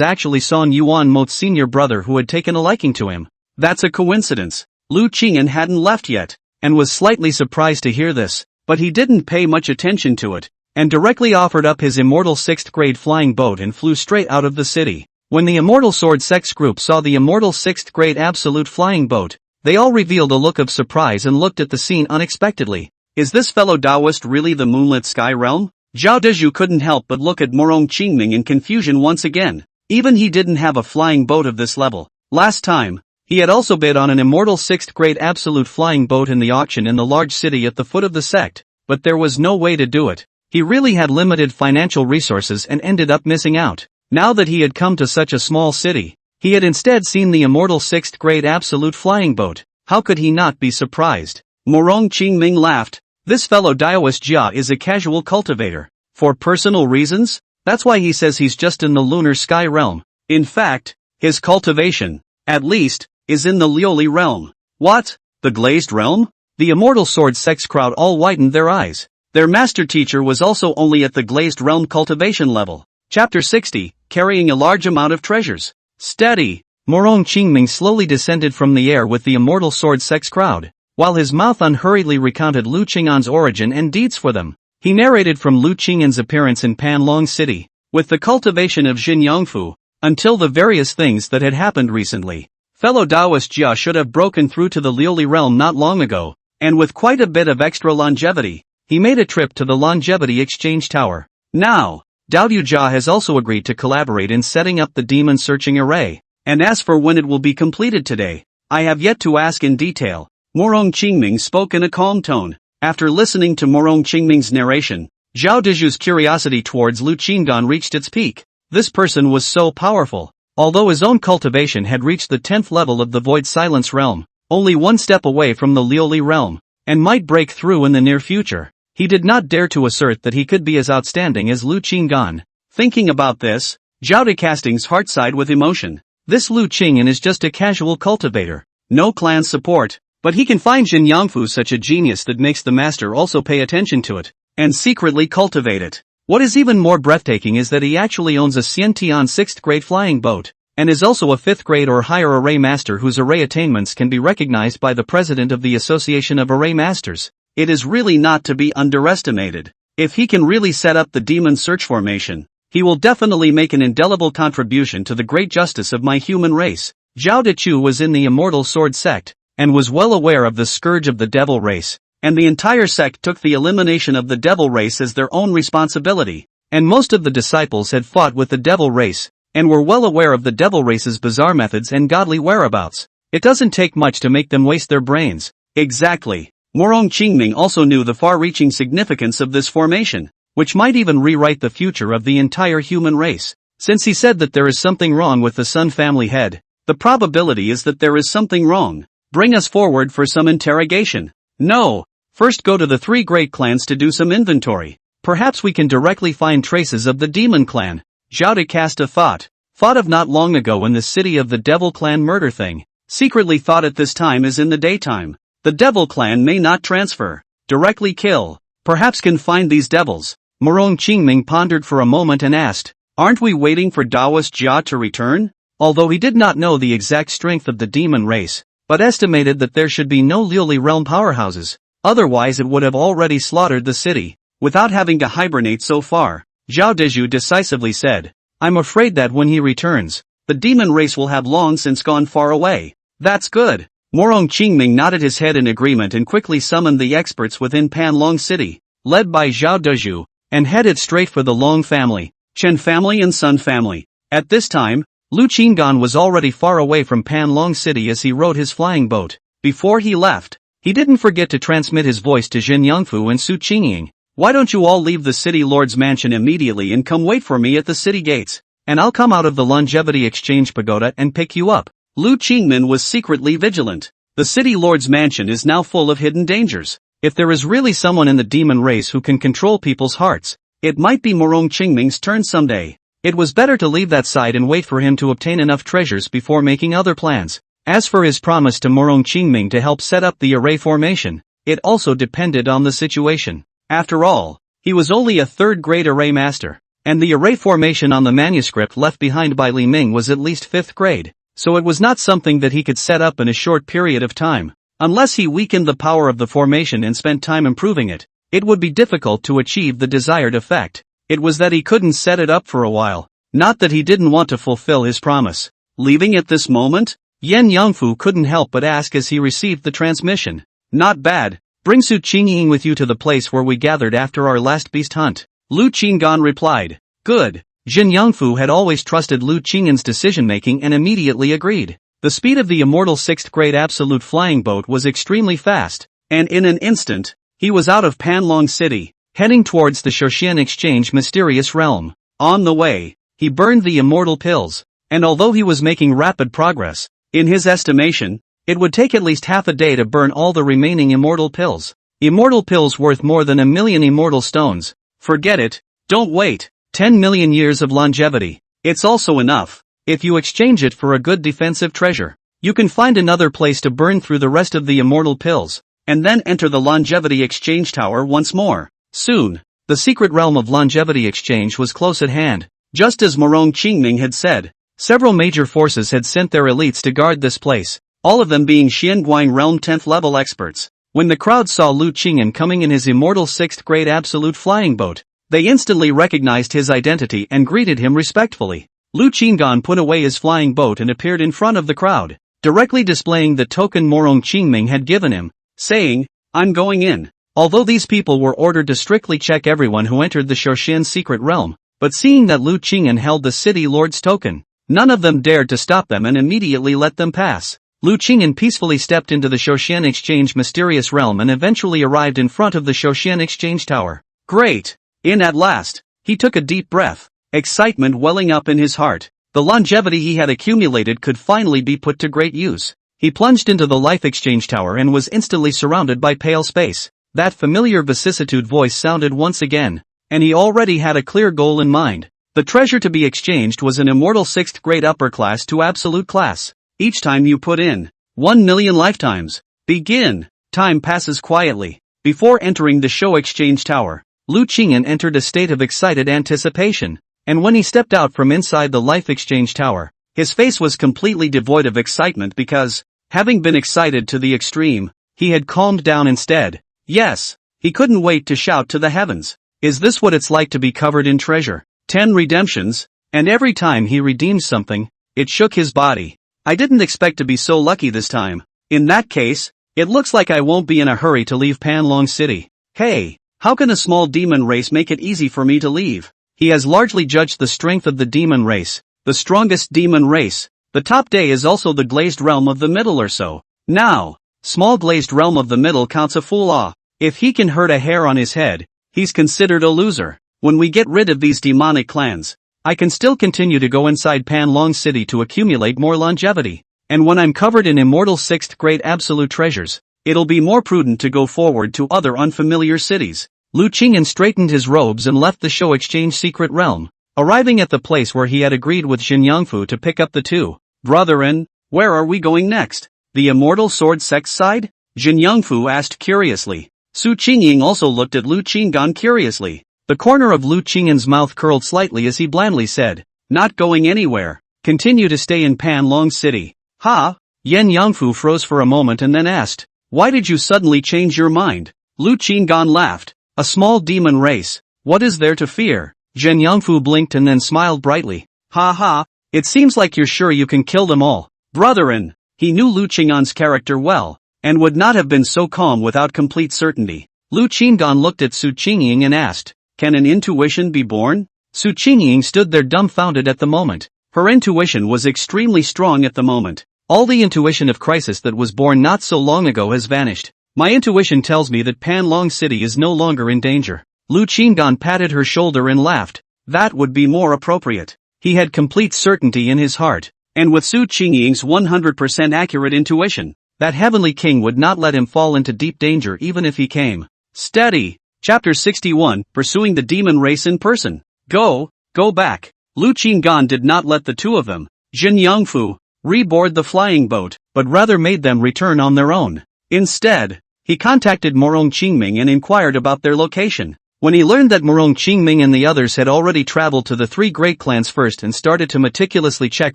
actually Son Yuan Mo's senior brother who had taken a liking to him. That's a coincidence. Lu Qing'an hadn't left yet, and was slightly surprised to hear this, but he didn't pay much attention to it, and directly offered up his immortal 6th grade flying boat and flew straight out of the city. When the Immortal Sword Sect's group saw the immortal 6th grade absolute flying boat, they all revealed a look of surprise and looked at the scene unexpectedly. Is this fellow Taoist really the moonlit sky realm? Zhao Dezhu couldn't help but look at Morong Qingming in confusion once again. Even he didn't have a flying boat of this level. Last time, he had also bid on an immortal 6th grade absolute flying boat in the auction in the large city at the foot of the sect, but there was no way to do it. He really had limited financial resources and ended up missing out. Now that he had come to such a small city, he had instead seen the immortal 6th grade absolute flying boat. How could he not be surprised? Morong Qingming laughed. This fellow Daoist Jia is a casual cultivator. For personal reasons? That's why he says he's just in the lunar sky realm. In fact, his cultivation, at least, is in the Lioli realm. What? The glazed realm? The Immortal Sword Sect's crowd all widened their eyes. Their master teacher was also only at the glazed realm cultivation level. Chapter 60, carrying a large amount of treasures. Steady! Morong Qingming slowly descended from the air with the Immortal Sword Sect's crowd, while his mouth unhurriedly recounted Lu Qing'an's origin and deeds for them. He narrated from Lu Qing'an's appearance in Panlong City, with the cultivation of Jin Yongfu, until the various things that had happened recently. Fellow Taoist Jia should have broken through to the Lioli realm not long ago, and with quite a bit of extra longevity, he made a trip to the Longevity Exchange Tower. Now, Daoyu Jia has also agreed to collaborate in setting up the demon searching array, and as for when it will be completed today, I have yet to ask in detail. Morong Qingming spoke in a calm tone. After listening to Morong Qingming's narration, Zhao Dezhu's curiosity towards Lu Qinggan reached its peak. This person was so powerful. Although his own cultivation had reached the 10th level of the Void Silence realm, only one step away from the Lioli realm, and might break through in the near future, he did not dare to assert that he could be as outstanding as Lu Qinggan. Thinking about this, Zhao Decasting's heart sighed with emotion. This Lu Qing'an is just a casual cultivator. No clan support, but he can find Jin Yongfu such a genius that makes the master also pay attention to it, and secretly cultivate it. What is even more breathtaking is that he actually owns a Xiantian 6th grade flying boat, and is also a 5th grade or higher array master whose array attainments can be recognized by the president of the Association of Array Masters. It is really not to be underestimated. If he can really set up the demon search formation, he will definitely make an indelible contribution to the great justice of my human race. Zhao Dechu was in the Immortal Sword sect, and was well aware of the scourge of the devil race, and the entire sect took the elimination of the devil race as their own responsibility, and most of the disciples had fought with the devil race, and were well aware of the devil race's bizarre methods and godly whereabouts. It doesn't take much to make them waste their brains. Exactly. Morong Qingming also knew the far-reaching significance of this formation, which might even rewrite the future of the entire human race. Since he said that there is something wrong with the Sun family head, the probability is that there is something wrong. Bring us forward for some interrogation. No. First go to the 3 great clans to do some inventory. Perhaps we can directly find traces of the demon clan. Zhao De cast a thought of not long ago in the city of the devil clan murder thing. Secretly thought at this time is in the daytime. The devil clan may not transfer, directly kill, perhaps can find these devils. Morong Qingming pondered for a moment and asked, aren't we waiting for Daoist Jia to return? Although he did not know the exact strength of the demon race, but estimated that there should be no Lioli realm powerhouses, otherwise it would have already slaughtered the city, without having to hibernate so far. Zhao Dezhu decisively said, I'm afraid that when he returns, the demon race will have long since gone far away. That's good. Morong Qingming nodded his head in agreement and quickly summoned the experts within Panlong City, led by Zhao Dezhu, and headed straight for the Long family, Chen family and Sun family. At this time, Lu Qinggan was already far away from Panlong City as he rode his flying boat. Before he left, he didn't forget to transmit his voice to Jin Yongfu and Su Qingying. Why don't you all leave the city lord's mansion immediately and come wait for me at the city gates, and I'll come out of the Longevity Exchange Pagoda and pick you up. Lu Qingmin was secretly vigilant. The city lord's mansion is now full of hidden dangers. If there is really someone in the demon race who can control people's hearts, it might be Morong Qingming's turn someday. It was better to leave that side and wait for him to obtain enough treasures before making other plans. As for his promise to Morong Qingming to help set up the array formation, it also depended on the situation. After all, he was only a third-grade array master, and the array formation on the manuscript left behind by Li Ming was at least 5th grade, so it was not something that he could set up in a short period of time. Unless he weakened the power of the formation and spent time improving it, it would be difficult to achieve the desired effect. It was that he couldn't set it up for a while, not that he didn't want to fulfill his promise. Leaving at this moment? Yan Yangfu couldn't help but ask as he received the transmission. Not bad. Bring Su Qingying with you to the place where we gathered after our last beast hunt. Lu Qinggan replied. Good. Jin Yangfu had always trusted Lu Qingyan's decision-making and immediately agreed. The speed of the immortal 6th grade absolute flying boat was extremely fast, and in an instant, he was out of Panlong City, heading towards the Shoshian Exchange mysterious realm. On the way, he burned the immortal pills, and although he was making rapid progress, in his estimation, it would take at least half a day to burn all the remaining immortal pills. Immortal pills worth more than 1 million immortal stones. Forget it, don't wait. 10 million years of longevity. It's also enough. If you exchange it for a good defensive treasure, you can find another place to burn through the rest of the immortal pills, and then enter the longevity exchange tower once more. Soon, the secret realm of longevity exchange was close at hand. Just as Morong Qingming had said, several major forces had sent their elites to guard this place, all of them being Xianguang realm 10th level experts. When the crowd saw Lu Qingyan coming in his immortal 6th grade absolute flying boat, they instantly recognized his identity and greeted him respectfully. Lu Qinggan put away his flying boat and appeared in front of the crowd, directly displaying the token Morong Qingming had given him, saying, I'm going in. Although these people were ordered to strictly check everyone who entered the Shoshian secret realm, but seeing that Lu Qingyan held the city lord's token, none of them dared to stop them and immediately let them pass. Lu Qingyan peacefully stepped into the Shoshian Exchange mysterious realm and eventually arrived in front of the Shoshian Exchange Tower. Great! In at last, he took a deep breath, excitement welling up in his heart. The longevity he had accumulated could finally be put to great use. He plunged into the life exchange tower and was instantly surrounded by pale space. That familiar vicissitude voice sounded once again, and he already had a clear goal in mind. The treasure to be exchanged was an immortal 6th grade upper class to absolute class. Each time you put in 1 million lifetimes. Begin. Time passes quietly. Before entering the show exchange tower, Lu Qingyan entered a state of excited anticipation, and when he stepped out from inside the life exchange tower, his face was completely devoid of excitement because, having been excited to the extreme, he had calmed down instead. Yes, he couldn't wait to shout to the heavens. Is this what it's like to be covered in treasure? 10 redemptions, and every time he redeemed something, it shook his body. I didn't expect to be so lucky this time. In that case, it looks like I won't be in a hurry to leave Panlong City. Hey! How can a small demon race make it easy for me to leave? He has largely judged the strength of the demon race, the strongest demon race. The top day is also the glazed realm of the middle or so. Now, small glazed realm of the middle counts a fool. If he can hurt a hair on his head, he's considered a loser. When we get rid of these demonic clans, I can still continue to go inside Panlong City to accumulate more longevity. And when I'm covered in immortal 6th grade absolute treasures, it'll be more prudent to go forward to other unfamiliar cities. Lu Qingyan straightened his robes and left the show exchange secret realm, arriving at the place where he had agreed with Jin Yangfu to pick up the two. Brethren, where are we going next? The immortal sword sex side? Jin Yangfu asked curiously. Su Qingying also looked at Lu Qinggan curiously. The corner of Lu Qingyan's mouth curled slightly as he blandly said, not going anywhere. Continue to stay in Panlong City. Ha! Yan Yangfu froze for a moment and then asked, why did you suddenly change your mind? Lu Qinggan laughed. A small demon race. What is there to fear? Zhen Yangfu blinked and then smiled brightly. Ha ha, it seems like you're sure you can kill them all. Brethren, he knew Lu Qinggan's character well, and would not have been so calm without complete certainty. Lu Qinggan looked at Su Qingying and asked, can an intuition be born? Su Qingying stood there dumbfounded at the moment. Her intuition was extremely strong at the moment. All the intuition of crisis that was born not so long ago has vanished. My intuition tells me that Panlong City is no longer in danger. Lu Qinggan patted her shoulder and laughed. That would be more appropriate. He had complete certainty in his heart, and with Su Qingying's 100% accurate intuition, that heavenly king would not let him fall into deep danger even if he came. Steady. Chapter 61, Pursuing the Demon Race in Person. Go back. Lu Qinggan did not let the two of them, Jin Yangfu, reboard the flying boat, but rather made them return on their own. Instead, he contacted Morong Qingming and inquired about their location. When he learned that Morong Qingming and the others had already traveled to the three great clans first and started to meticulously check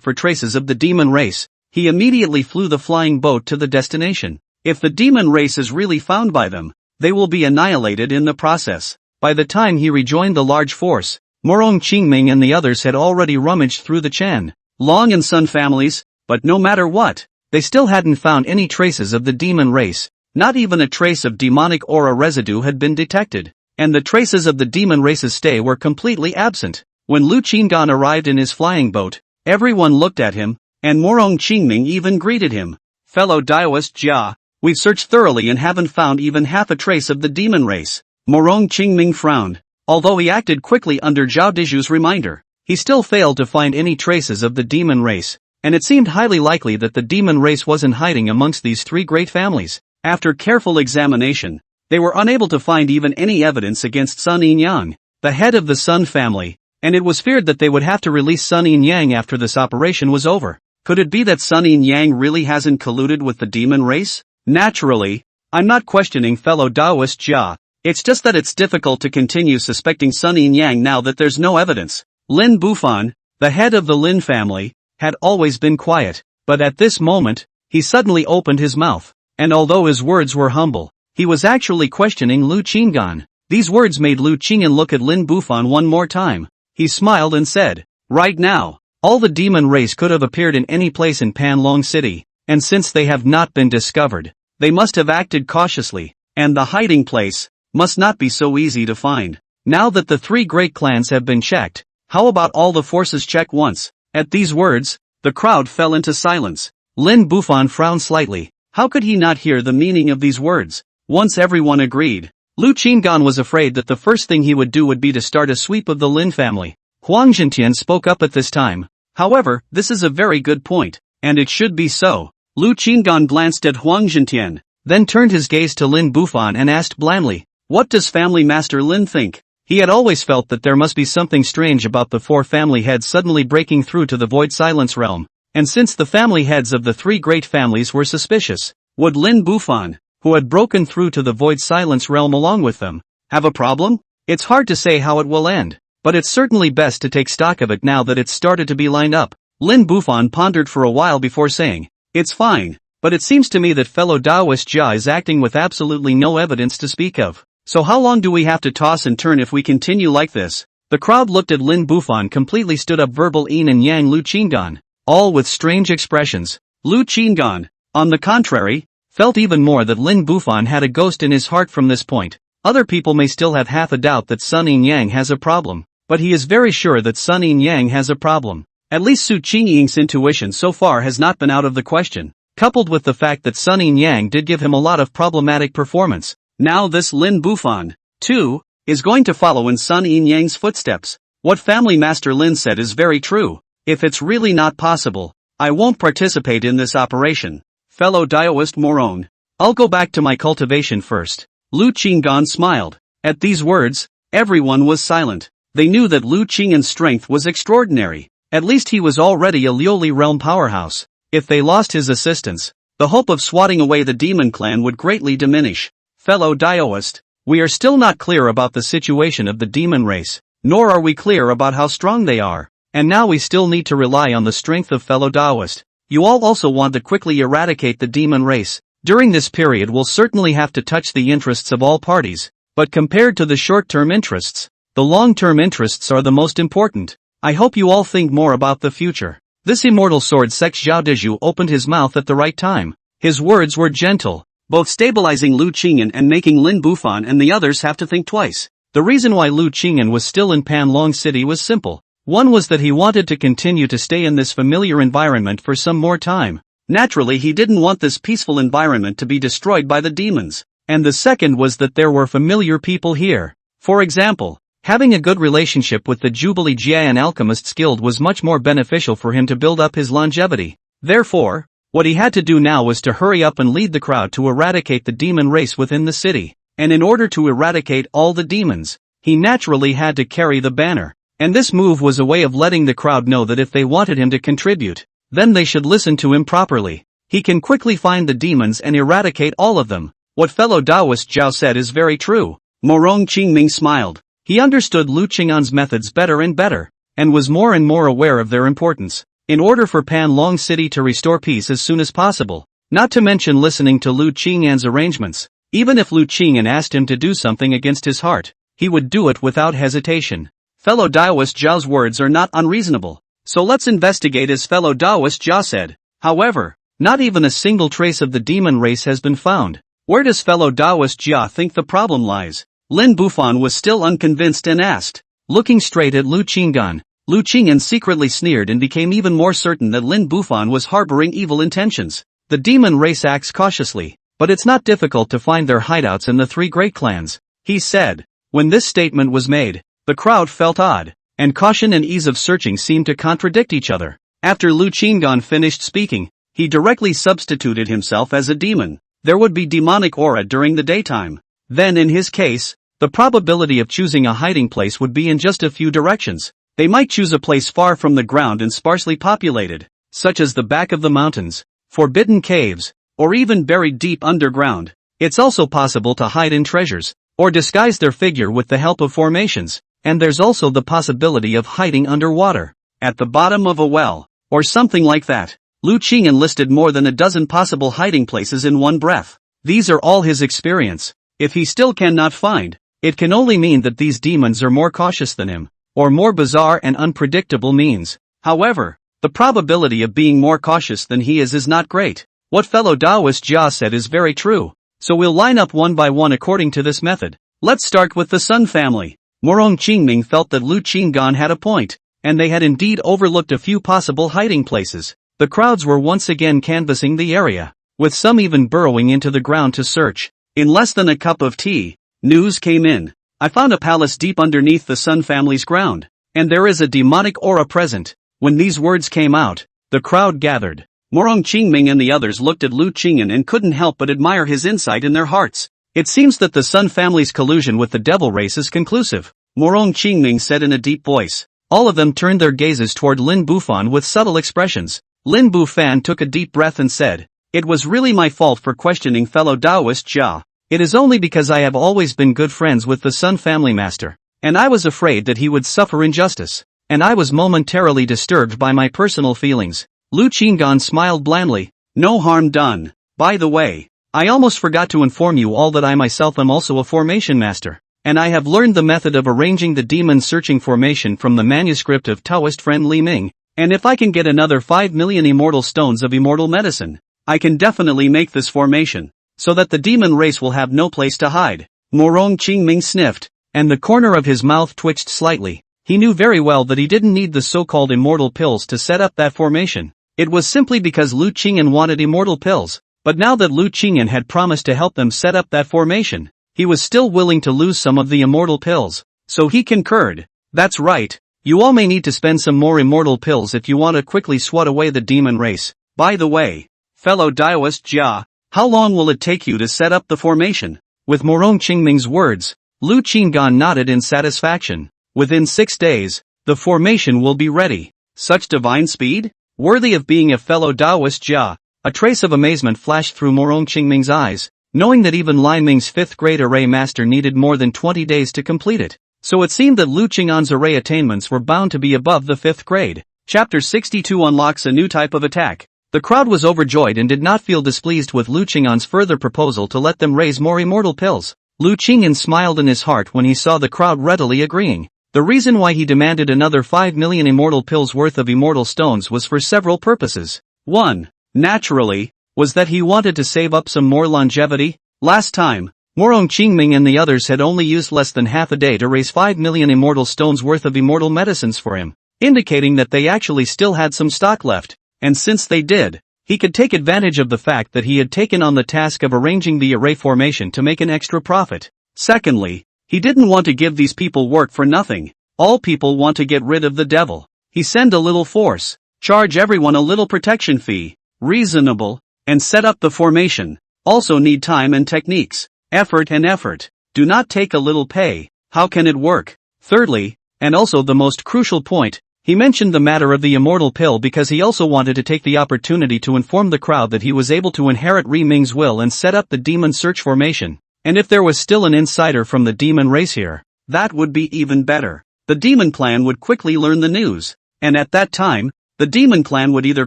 for traces of the demon race, he immediately flew the flying boat to the destination. If the demon race is really found by them, they will be annihilated in the process. By the time he rejoined the large force, Morong Qingming and the others had already rummaged through the Chen, Long and Sun families, but no matter what, they still hadn't found any traces of the demon race. Not even a trace of demonic aura residue had been detected, and the traces of the demon race's stay were completely absent. When Lu Qinggan arrived in his flying boat, everyone looked at him, and Morong Qingming even greeted him. Fellow Daoist Jia, we've searched thoroughly and haven't found even half a trace of the demon race. Morong Qingming frowned. Although he acted quickly under Zhao Diju's reminder, he still failed to find any traces of the demon race, and it seemed highly likely that the demon race wasn't hiding amongst these three great families. After careful examination, they were unable to find even any evidence against Sun Yinyang, the head of the Sun family, and it was feared that they would have to release Sun Yinyang after this operation was over. Could it be that Sun Yinyang really hasn't colluded with the demon race? Naturally, I'm not questioning fellow Daoist Jia, it's just that it's difficult to continue suspecting Sun Yinyang now that there's no evidence. Lin Bufan, the head of the Lin family, had always been quiet, but at this moment, he suddenly opened his mouth, and although his words were humble, he was actually questioning Lu Qinggan. These words made Lu Qinggan look at Lin Bufan one more time. He smiled and said, "Right now, all the demon race could have appeared in any place in Panlong City, and since they have not been discovered, they must have acted cautiously, and the hiding place must not be so easy to find. Now that the three great clans have been checked, how about all the forces check once?" At these words, the crowd fell into silence. Lin Bufan frowned slightly. How could he not hear the meaning of these words? Once everyone agreed, Lu Qinggan was afraid that the first thing he would do would be to start a sweep of the Lin family. Huang Zhentian spoke up at this time. However, this is a very good point, and it should be so. Lu Qinggan glanced at Huang Zhentian, then turned his gaze to Lin Bufan and asked blandly, "What does Family Master Lin think?" He had always felt that there must be something strange about the four family heads suddenly breaking through to the Void Silence realm, and since the family heads of the three great families were suspicious, would Lin Bufan, who had broken through to the Void Silence realm along with them, have a problem? It's hard to say how it will end, but it's certainly best to take stock of it now that it's started to be lined up. Lin Bufan pondered for a while before saying, "It's fine, but it seems to me that fellow Daoist Jia is acting with absolutely no evidence to speak of. So how long do we have to toss and turn if we continue like this?" The crowd looked at Lin Bufan, completely stood up verbal Yin and Yang Lu Qinggan, all with strange expressions. Lu Qinggan, on the contrary, felt even more that Lin Bufan had a ghost in his heart from this point. Other people may still have half a doubt that Sun Yinyang has a problem, but he is very sure that Sun Yinyang has a problem. At least Su Qingying's intuition so far has not been out of the question, coupled with the fact that Sun Yinyang did give him a lot of problematic performance. Now this Lin Bufan, too, is going to follow in Sun Yinyang's footsteps. What Family Master Lin said is very true. If it's really not possible, I won't participate in this operation. Fellow Daoist Morong, I'll go back to my cultivation first. Lu Qinggan smiled. At these words, everyone was silent. They knew that Lu Qinggan's strength was extraordinary. At least he was already a Liuli realm powerhouse. If they lost his assistance, the hope of swatting away the demon clan would greatly diminish. Fellow Daoist, we are still not clear about the situation of the demon race, nor are we clear about how strong they are. And now we still need to rely on the strength of fellow Daoist. You all also want to quickly eradicate the demon race. During this period we'll certainly have to touch the interests of all parties, but compared to the short-term interests, the long-term interests are the most important. I hope you all think more about the future. This immortal sword Sex Zhao Dezhu opened his mouth at the right time. His words were gentle, both stabilizing Lu Qingyan and making Lin Bufan and the others have to think twice. The reason why Lu Qingyan was still in Panlong City was simple. One was that he wanted to continue to stay in this familiar environment for some more time. Naturally, he didn't want this peaceful environment to be destroyed by the demons. And the second was that there were familiar people here. For example, having a good relationship with the Jubilee Jian Alchemists Guild was much more beneficial for him to build up his longevity. Therefore, what he had to do now was to hurry up and lead the crowd to eradicate the demon race within the city. And in order to eradicate all the demons, he naturally had to carry the banner. And this move was a way of letting the crowd know that if they wanted him to contribute, then they should listen to him properly. He can quickly find the demons and eradicate all of them. What fellow Taoist Zhao said is very true. Morong Qingming smiled. He understood Lu Qing'an's methods better and better, and was more and more aware of their importance. In order for Panlong City to restore peace as soon as possible, not to mention listening to Lu Qing'an's arrangements, even if Lu Qing'an asked him to do something against his heart, he would do it without hesitation. Fellow Taoist Zhao's words are not unreasonable, so let's investigate, as fellow Taoist Zhao said. However, not even a single trace of the demon race has been found. Where does fellow Taoist Zhao think the problem lies? Lin Bufan was still unconvinced and asked. Looking straight at Lu Qing'an, Lu Qing'an secretly sneered and became even more certain that Lin Bufan was harboring evil intentions. The demon race acts cautiously, but it's not difficult to find their hideouts in the three great clans, he said. When this statement was made, the crowd felt odd, and caution and ease of searching seemed to contradict each other. After Lu Qing'an finished speaking, he directly substituted himself as a demon. There would be demonic aura during the daytime. Then in his case, the probability of choosing a hiding place would be in just a few directions. They might choose a place far from the ground and sparsely populated, such as the back of the mountains, forbidden caves, or even buried deep underground. It's also possible to hide in treasures, or disguise their figure with the help of formations, and there's also the possibility of hiding underwater, at the bottom of a well, or something like that. Lu Qing'an listed more than a dozen possible hiding places in one breath. These are all his experience. If he still cannot find, it can only mean that these demons are more cautious than him, or more bizarre and unpredictable means. However, the probability of being more cautious than he is not great. What fellow Taoist Jia said is very true, so we'll line up one by one according to this method. Let's start with the Sun family. Morong Qingming felt that Lu Qing'an had a point, and they had indeed overlooked a few possible hiding places. The crowds were once again canvassing the area, with some even burrowing into the ground to search. In less than a cup of tea, news came in. I found a palace deep underneath the Sun family's ground, and there is a demonic aura present. When these words came out, the crowd gathered. Morong Qingming and the others looked at Lu Qing'an and couldn't help but admire his insight in their hearts. It seems that the Sun family's collusion with the devil race is conclusive, Morong Qingming said in a deep voice. All of them turned their gazes toward Lin Bufan with subtle expressions. Lin Bufan took a deep breath and said, "It was really my fault for questioning fellow Taoist Jia. It is only because I have always been good friends with the Sun family master, and I was afraid that he would suffer injustice, and I was momentarily disturbed by my personal feelings." Lu Qing'an smiled blandly. "No harm done. By the way, I almost forgot to inform you all that I myself am also a formation master, and I have learned the method of arranging the demon searching formation from the manuscript of Taoist friend Li Ming. And if I can get another 5 million immortal stones of immortal medicine, I can definitely make this formation, so that the demon race will have no place to hide." Morong Qingming sniffed, and the corner of his mouth twitched slightly. He knew very well that he didn't need the so-called immortal pills to set up that formation. It was simply because Lu Qing'an wanted immortal pills, but now that Lu Qing'an had promised to help them set up that formation, he was still willing to lose some of the immortal pills, so he concurred. "That's right. You all may need to spend some more immortal pills if you want to quickly swat away the demon race. By the way, fellow Taoist Jia, how long will it take you to set up the formation?" With Morong Qingming's words, Lu Qing'an nodded in satisfaction. "Within 6 days, the formation will be ready." Such divine speed? Worthy of being a fellow Taoist Jia. A trace of amazement flashed through Morong Qingming's eyes, knowing that even Lai Ming's 5th grade array master needed more than 20 days to complete it. So it seemed that Lu Qing'an's array attainments were bound to be above the 5th grade. Chapter 62 unlocks a new type of attack. The crowd was overjoyed and did not feel displeased with Lu Qing'an's further proposal to let them raise more immortal pills. Lu Qing'an smiled in his heart when he saw the crowd readily agreeing. The reason why he demanded another 5 million immortal pills worth of immortal stones was for several purposes. One, naturally, was that he wanted to save up some more longevity. Last time, Morong Qingming and the others had only used less than half a day to raise 5 million immortal stones worth of immortal medicines for him, indicating that they actually still had some stock left, and since they did, he could take advantage of the fact that he had taken on the task of arranging the array formation to make an extra profit. Secondly, he didn't want to give these people work for nothing. All people want to get rid of the devil. He send a little force, charge everyone a little protection fee, reasonable, and set up the formation. Also need time and techniques. Effort and effort. Do not take a little pay. How can it work? Thirdly, And also the most crucial point, he mentioned the matter of the immortal pill because he also wanted to take the opportunity to inform the crowd that he was able to inherit Ri Ming's will and set up the demon search formation. And if there was still an insider from the demon race here, that would be even better. The demon clan would quickly learn the news. And at that time, the demon clan would either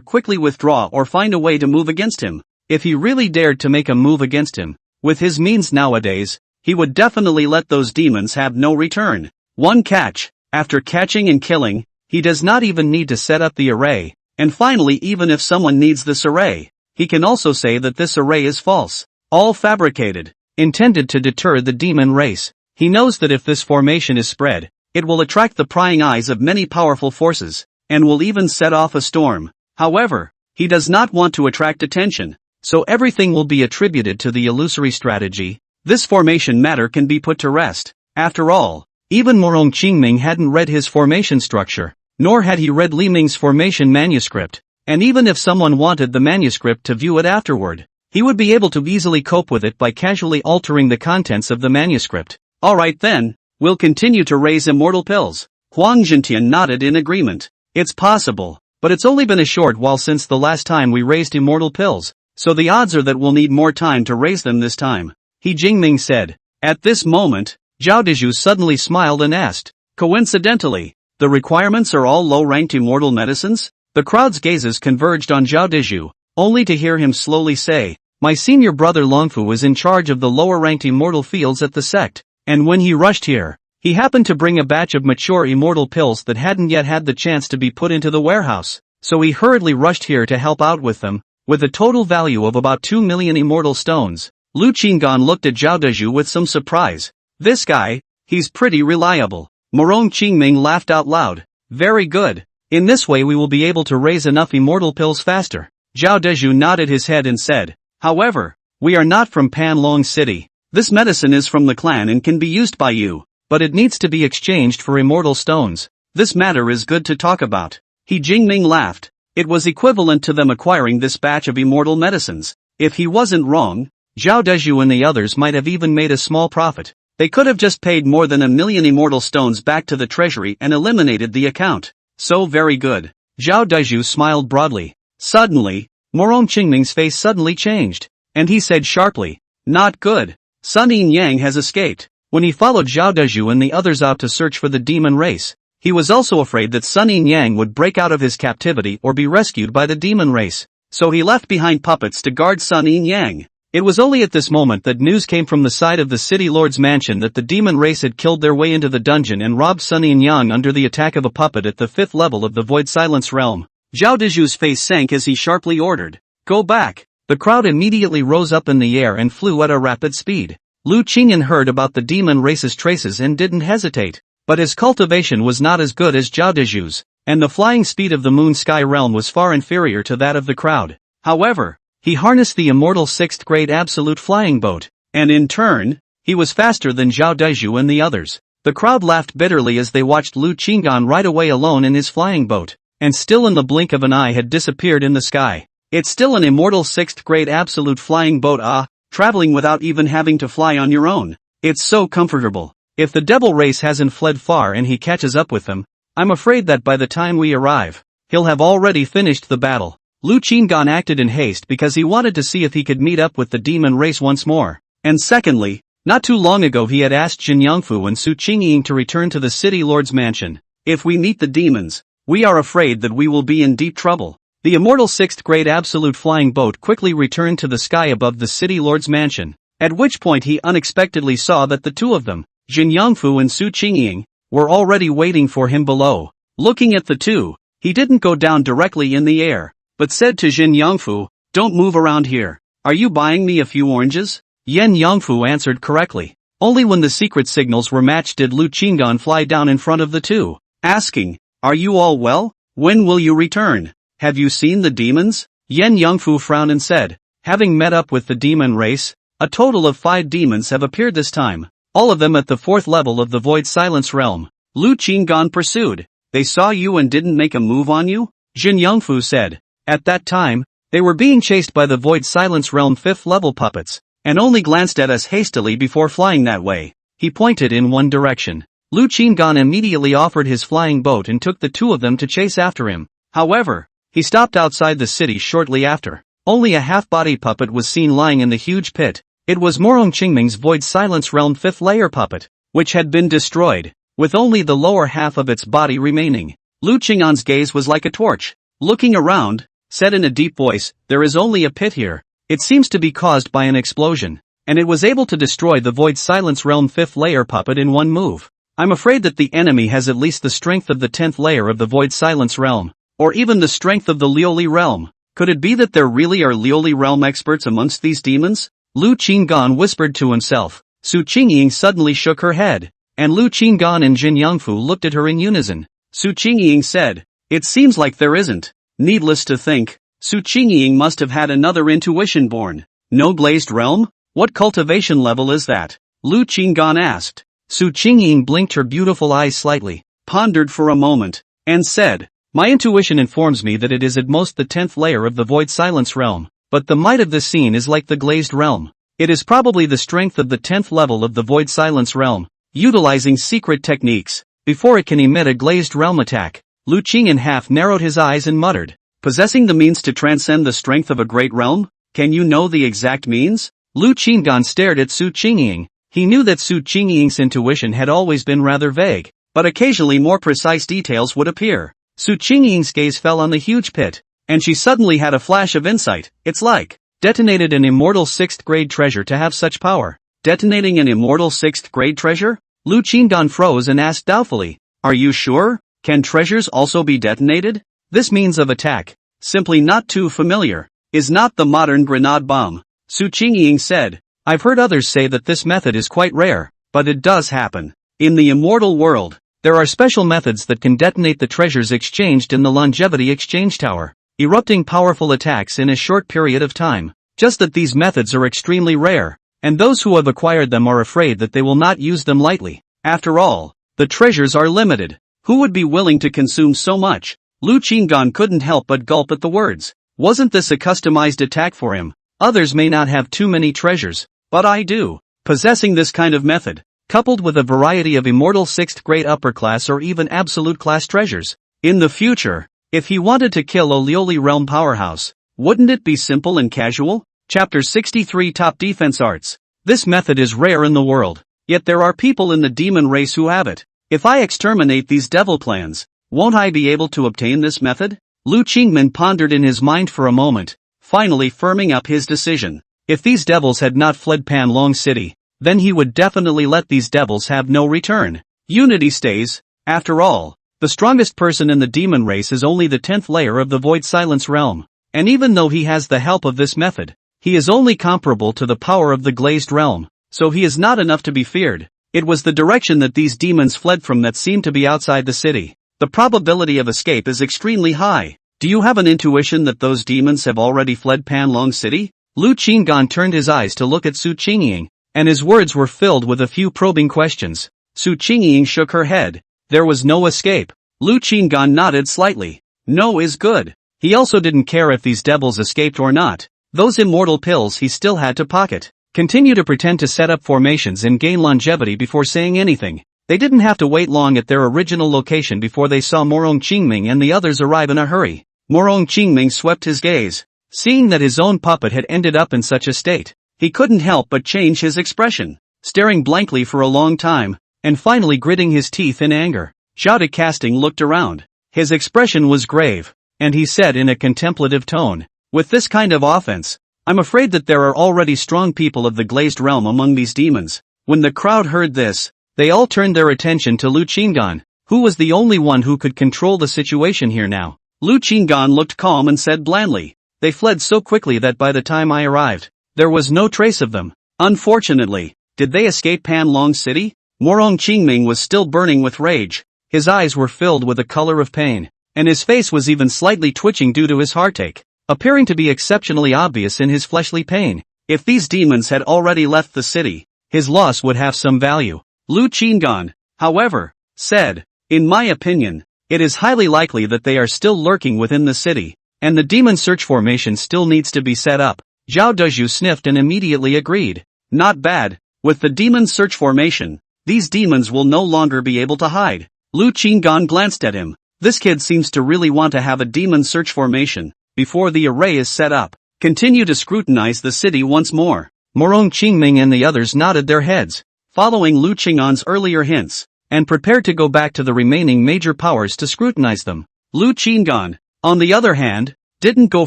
quickly withdraw or find a way to move against him. If he really dared to make a move against him, with his means nowadays, he would definitely let those demons have no return. One catch, after catching and killing, he does not even need to set up the array. And finally, even if someone needs this array, he can also say that this array is false, all fabricated, intended to deter the demon race. He knows that if this formation is spread, it will attract the prying eyes of many powerful forces, and will even set off a storm. However, he does not want to attract attention, so everything will be attributed to the illusory strategy. This formation matter can be put to rest. After all, even Morong Qingming hadn't read his formation structure, nor had he read Li Ming's formation manuscript, and even if someone wanted the manuscript to view it afterward, he would be able to easily cope with it by casually altering the contents of the manuscript. Alright then, we'll continue to raise immortal pills. Huang Zhentian nodded in agreement. It's possible, but it's only been a short while since the last time we raised immortal pills, so the odds are that we'll need more time to raise them this time. He Jingming said. At this moment, Zhao Dezhu suddenly smiled and asked, coincidentally, the requirements are all low-ranked immortal medicines? The crowd's gazes converged on Zhao Dezhu, only to hear him slowly say, my senior brother Longfu is in charge of the lower-ranked immortal fields at the sect, and when he rushed here, he happened to bring a batch of mature immortal pills that hadn't yet had the chance to be put into the warehouse, so he hurriedly rushed here to help out with them, with a total value of about 2 million immortal stones. Lu Qinggan looked at Zhao Dezhu with some surprise. This guy, he's pretty reliable. Morong Qingming laughed out loud. Very good. In this way we will be able to raise enough immortal pills faster. Zhao Dezhu nodded his head and said, however, we are not from Panlong City. This medicine is from the clan and can be used by you, but it needs to be exchanged for immortal stones. This matter is good to talk about. He Jingming laughed. It was equivalent to them acquiring this batch of immortal medicines. If he wasn't wrong, Zhao Dezhu and the others might have even made a small profit. They could have just paid more than 1 million immortal stones back to the treasury and eliminated the account. So very good. Zhao Dezhu smiled broadly. Suddenly, Morong Qingming's face suddenly changed, and he said sharply, not good. Sun Yin Yang has escaped. When he followed Zhao Dezhu and the others out to search for the demon race, he was also afraid that Sun Yin Yang would break out of his captivity or be rescued by the demon race. So he left behind puppets to guard Sun Yin Yang. It was only at this moment that news came from the side of the city lord's mansion that the demon race had killed their way into the dungeon and robbed Sun Yin Yang under the attack of a puppet at the 5th level of the Void Silence realm. Zhao Dezhu's face sank as he sharply ordered, go back. The crowd immediately rose up in the air and flew at a rapid speed. Lu Qingyan heard about the demon race's traces and didn't hesitate, but his cultivation was not as good as Zhao Dezhu's, and the flying speed of the moon sky realm was far inferior to that of the crowd. However, he harnessed the immortal 6th grade absolute flying boat, and in turn, he was faster than Zhao Dezhu and the others. The crowd laughed bitterly as they watched Lu Qingyan ride away alone in his flying boat, and still in the blink of an eye had disappeared in the sky. It's still an immortal 6th grade absolute flying boat, traveling without even having to fly on your own. It's so comfortable. If the devil race hasn't fled far and he catches up with them, I'm afraid that by the time we arrive, he'll have already finished the battle. Lu Qinggan acted in haste because he wanted to see if he could meet up with the demon race once more. And secondly, not too long ago he had asked Jin Yangfu and Su Qingying to return to the city lord's mansion. If we meet the demons, we are afraid that we will be in deep trouble. The immortal 6th grade absolute flying boat quickly returned to the sky above the city lord's mansion, at which point he unexpectedly saw that the two of them, Jin Yangfu and Su Qingying, were already waiting for him below. Looking at the two, he didn't go down directly in the air, but said to Jin Yangfu, don't move around here. Are you buying me a few oranges? Yen Yangfu answered correctly. Only when the secret signals were matched did Lu Qinggan fly down in front of the two, asking, are you all well? When will you return? Have you seen the demons? Yen Yangfu frowned and said, having met up with the demon race, a total of 5 demons have appeared this time, all of them at the 4th level of the Void Silence realm. Lu Qinggan pursued, they saw you and didn't make a move on you? Jin Yangfu said. At that time, they were being chased by the Void Silence realm 5th level puppets, and only glanced at us hastily before flying that way. He pointed in one direction. Lu Qinggan immediately offered his flying boat and took the two of them to chase after him. However, he stopped outside the city shortly after. Only a half-body puppet was seen lying in the huge pit. It was Morong Qingming's Void Silence Realm 5th layer puppet, which had been destroyed, with only the lower half of its body remaining. Lu Qinggan's gaze was like a torch. Looking around, said in a deep voice, "There is only a pit here. It seems to be caused by an explosion, and it was able to destroy the Void Silence Realm 5th layer puppet in one move. I'm afraid that the enemy has at least the strength of the 10th layer of the Void Silence Realm, or even the strength of the Lioli Realm. Could it be that there really are Lioli Realm experts amongst these demons?" Lu Qinggan whispered to himself. Su Qingying suddenly shook her head, and Lu Qinggan and Jin Yangfu looked at her in unison. Su Qingying said, "It seems like there isn't." Needless to think, Su Qingying must have had another intuition born. No glazed realm? What cultivation level is that? Lu Qinggan asked. Su Qingying blinked her beautiful eyes slightly, pondered for a moment, and said, "My intuition informs me that it is at most the 10th layer of the Void Silence Realm, but the might of this scene is like the glazed realm. It is probably the strength of the 10th level of the Void Silence Realm, utilizing secret techniques, before it can emit a glazed realm attack." Lu Qingyan half narrowed his eyes and muttered, "Possessing the means to transcend the strength of a great realm? Can you know the exact means?" Lu Qinggan stared at Su Qingying. He knew that Su Qingying's intuition had always been rather vague, but occasionally more precise details would appear. Su Qingying's gaze fell on the huge pit, and she suddenly had a flash of insight. "It's like detonated an immortal 6th grade treasure to have such power." Detonating an immortal 6th grade treasure? Lu Qinggan froze and asked doubtfully, "Are you sure? Can treasures also be detonated? This means of attack, simply not too familiar, is not the modern grenade bomb." Su Qingying said, "I've heard others say that this method is quite rare, but it does happen. In the immortal world, there are special methods that can detonate the treasures exchanged in the Longevity Exchange Tower, erupting powerful attacks in a short period of time. Just that these methods are extremely rare, and those who have acquired them are afraid that they will not use them lightly. After all, the treasures are limited. Who would be willing to consume so much?" Lu Qinggan couldn't help but gulp at the words. Wasn't this a customized attack for him? Others may not have too many treasures, but I do. Possessing this kind of method, coupled with a variety of immortal 6th grade upper class or even absolute class treasures. In the future, if he wanted to kill a Lioli Realm powerhouse, wouldn't it be simple and casual? Chapter 63 Top Defense Arts. This method is rare in the world, yet there are people in the demon race who have it. If I exterminate these devil clans, won't I be able to obtain this method? Lu Qingman pondered in his mind for a moment, finally firming up his decision. If these devils had not fled Panlong City, then he would definitely let these devils have no return. Unity stays. After all, the strongest person in the demon race is only the 10th layer of the Void Silence Realm, and even though he has the help of this method, he is only comparable to the power of the Glazed Realm, so he is not enough to be feared. It was the direction that these demons fled from that seemed to be outside the city. The probability of escape is extremely high. Do you have an intuition that those demons have already fled Panlong City? Lu Qinggan turned his eyes to look at Su Qingying, and his words were filled with a few probing questions. Su Qingying shook her head. There was no escape. Lu Qinggan nodded slightly. No is good. He also didn't care if these devils escaped or not. Those immortal pills he still had to pocket. Continue to pretend to set up formations and gain longevity before saying anything. They didn't have to wait long at their original location before they saw Morong Qingming and the others arrive in a hurry. Morong Qingming swept his gaze. Seeing that his own puppet had ended up in such a state, he couldn't help but change his expression, staring blankly for a long time, and finally gritting his teeth in anger. Zhao de Casting looked around. His expression was grave, and he said in a contemplative tone, "With this kind of offense, I'm afraid that there are already strong people of the Glazed Realm among these demons." When the crowd heard this, they all turned their attention to Lu Qinggan, who was the only one who could control the situation here now. Lu Qinggan looked calm and said blandly, "They fled so quickly that by the time I arrived, there was no trace of them. Unfortunately, did they escape Panlong City?" Morong Qingming was still burning with rage. His eyes were filled with the color of pain, and his face was even slightly twitching due to his heartache, appearing to be exceptionally obvious in his fleshly pain. If these demons had already left the city, his loss would have some value. Lu Qinggan, however, said, "In my opinion, it is highly likely that they are still lurking within the city, and the demon search formation still needs to be set up." Zhao Dezhu sniffed and immediately agreed. "Not bad. With the demon search formation, these demons will no longer be able to hide. Lu Qinggan glanced at him. This kid seems to really want to have a demon search formation before the array is set up. Continue to scrutinize the city once more. Morong Qingming and the others nodded their heads, following Lu Qing'an's earlier hints, and prepared to go back to the remaining major powers to scrutinize them. Lu Qinggan, on the other hand, didn't go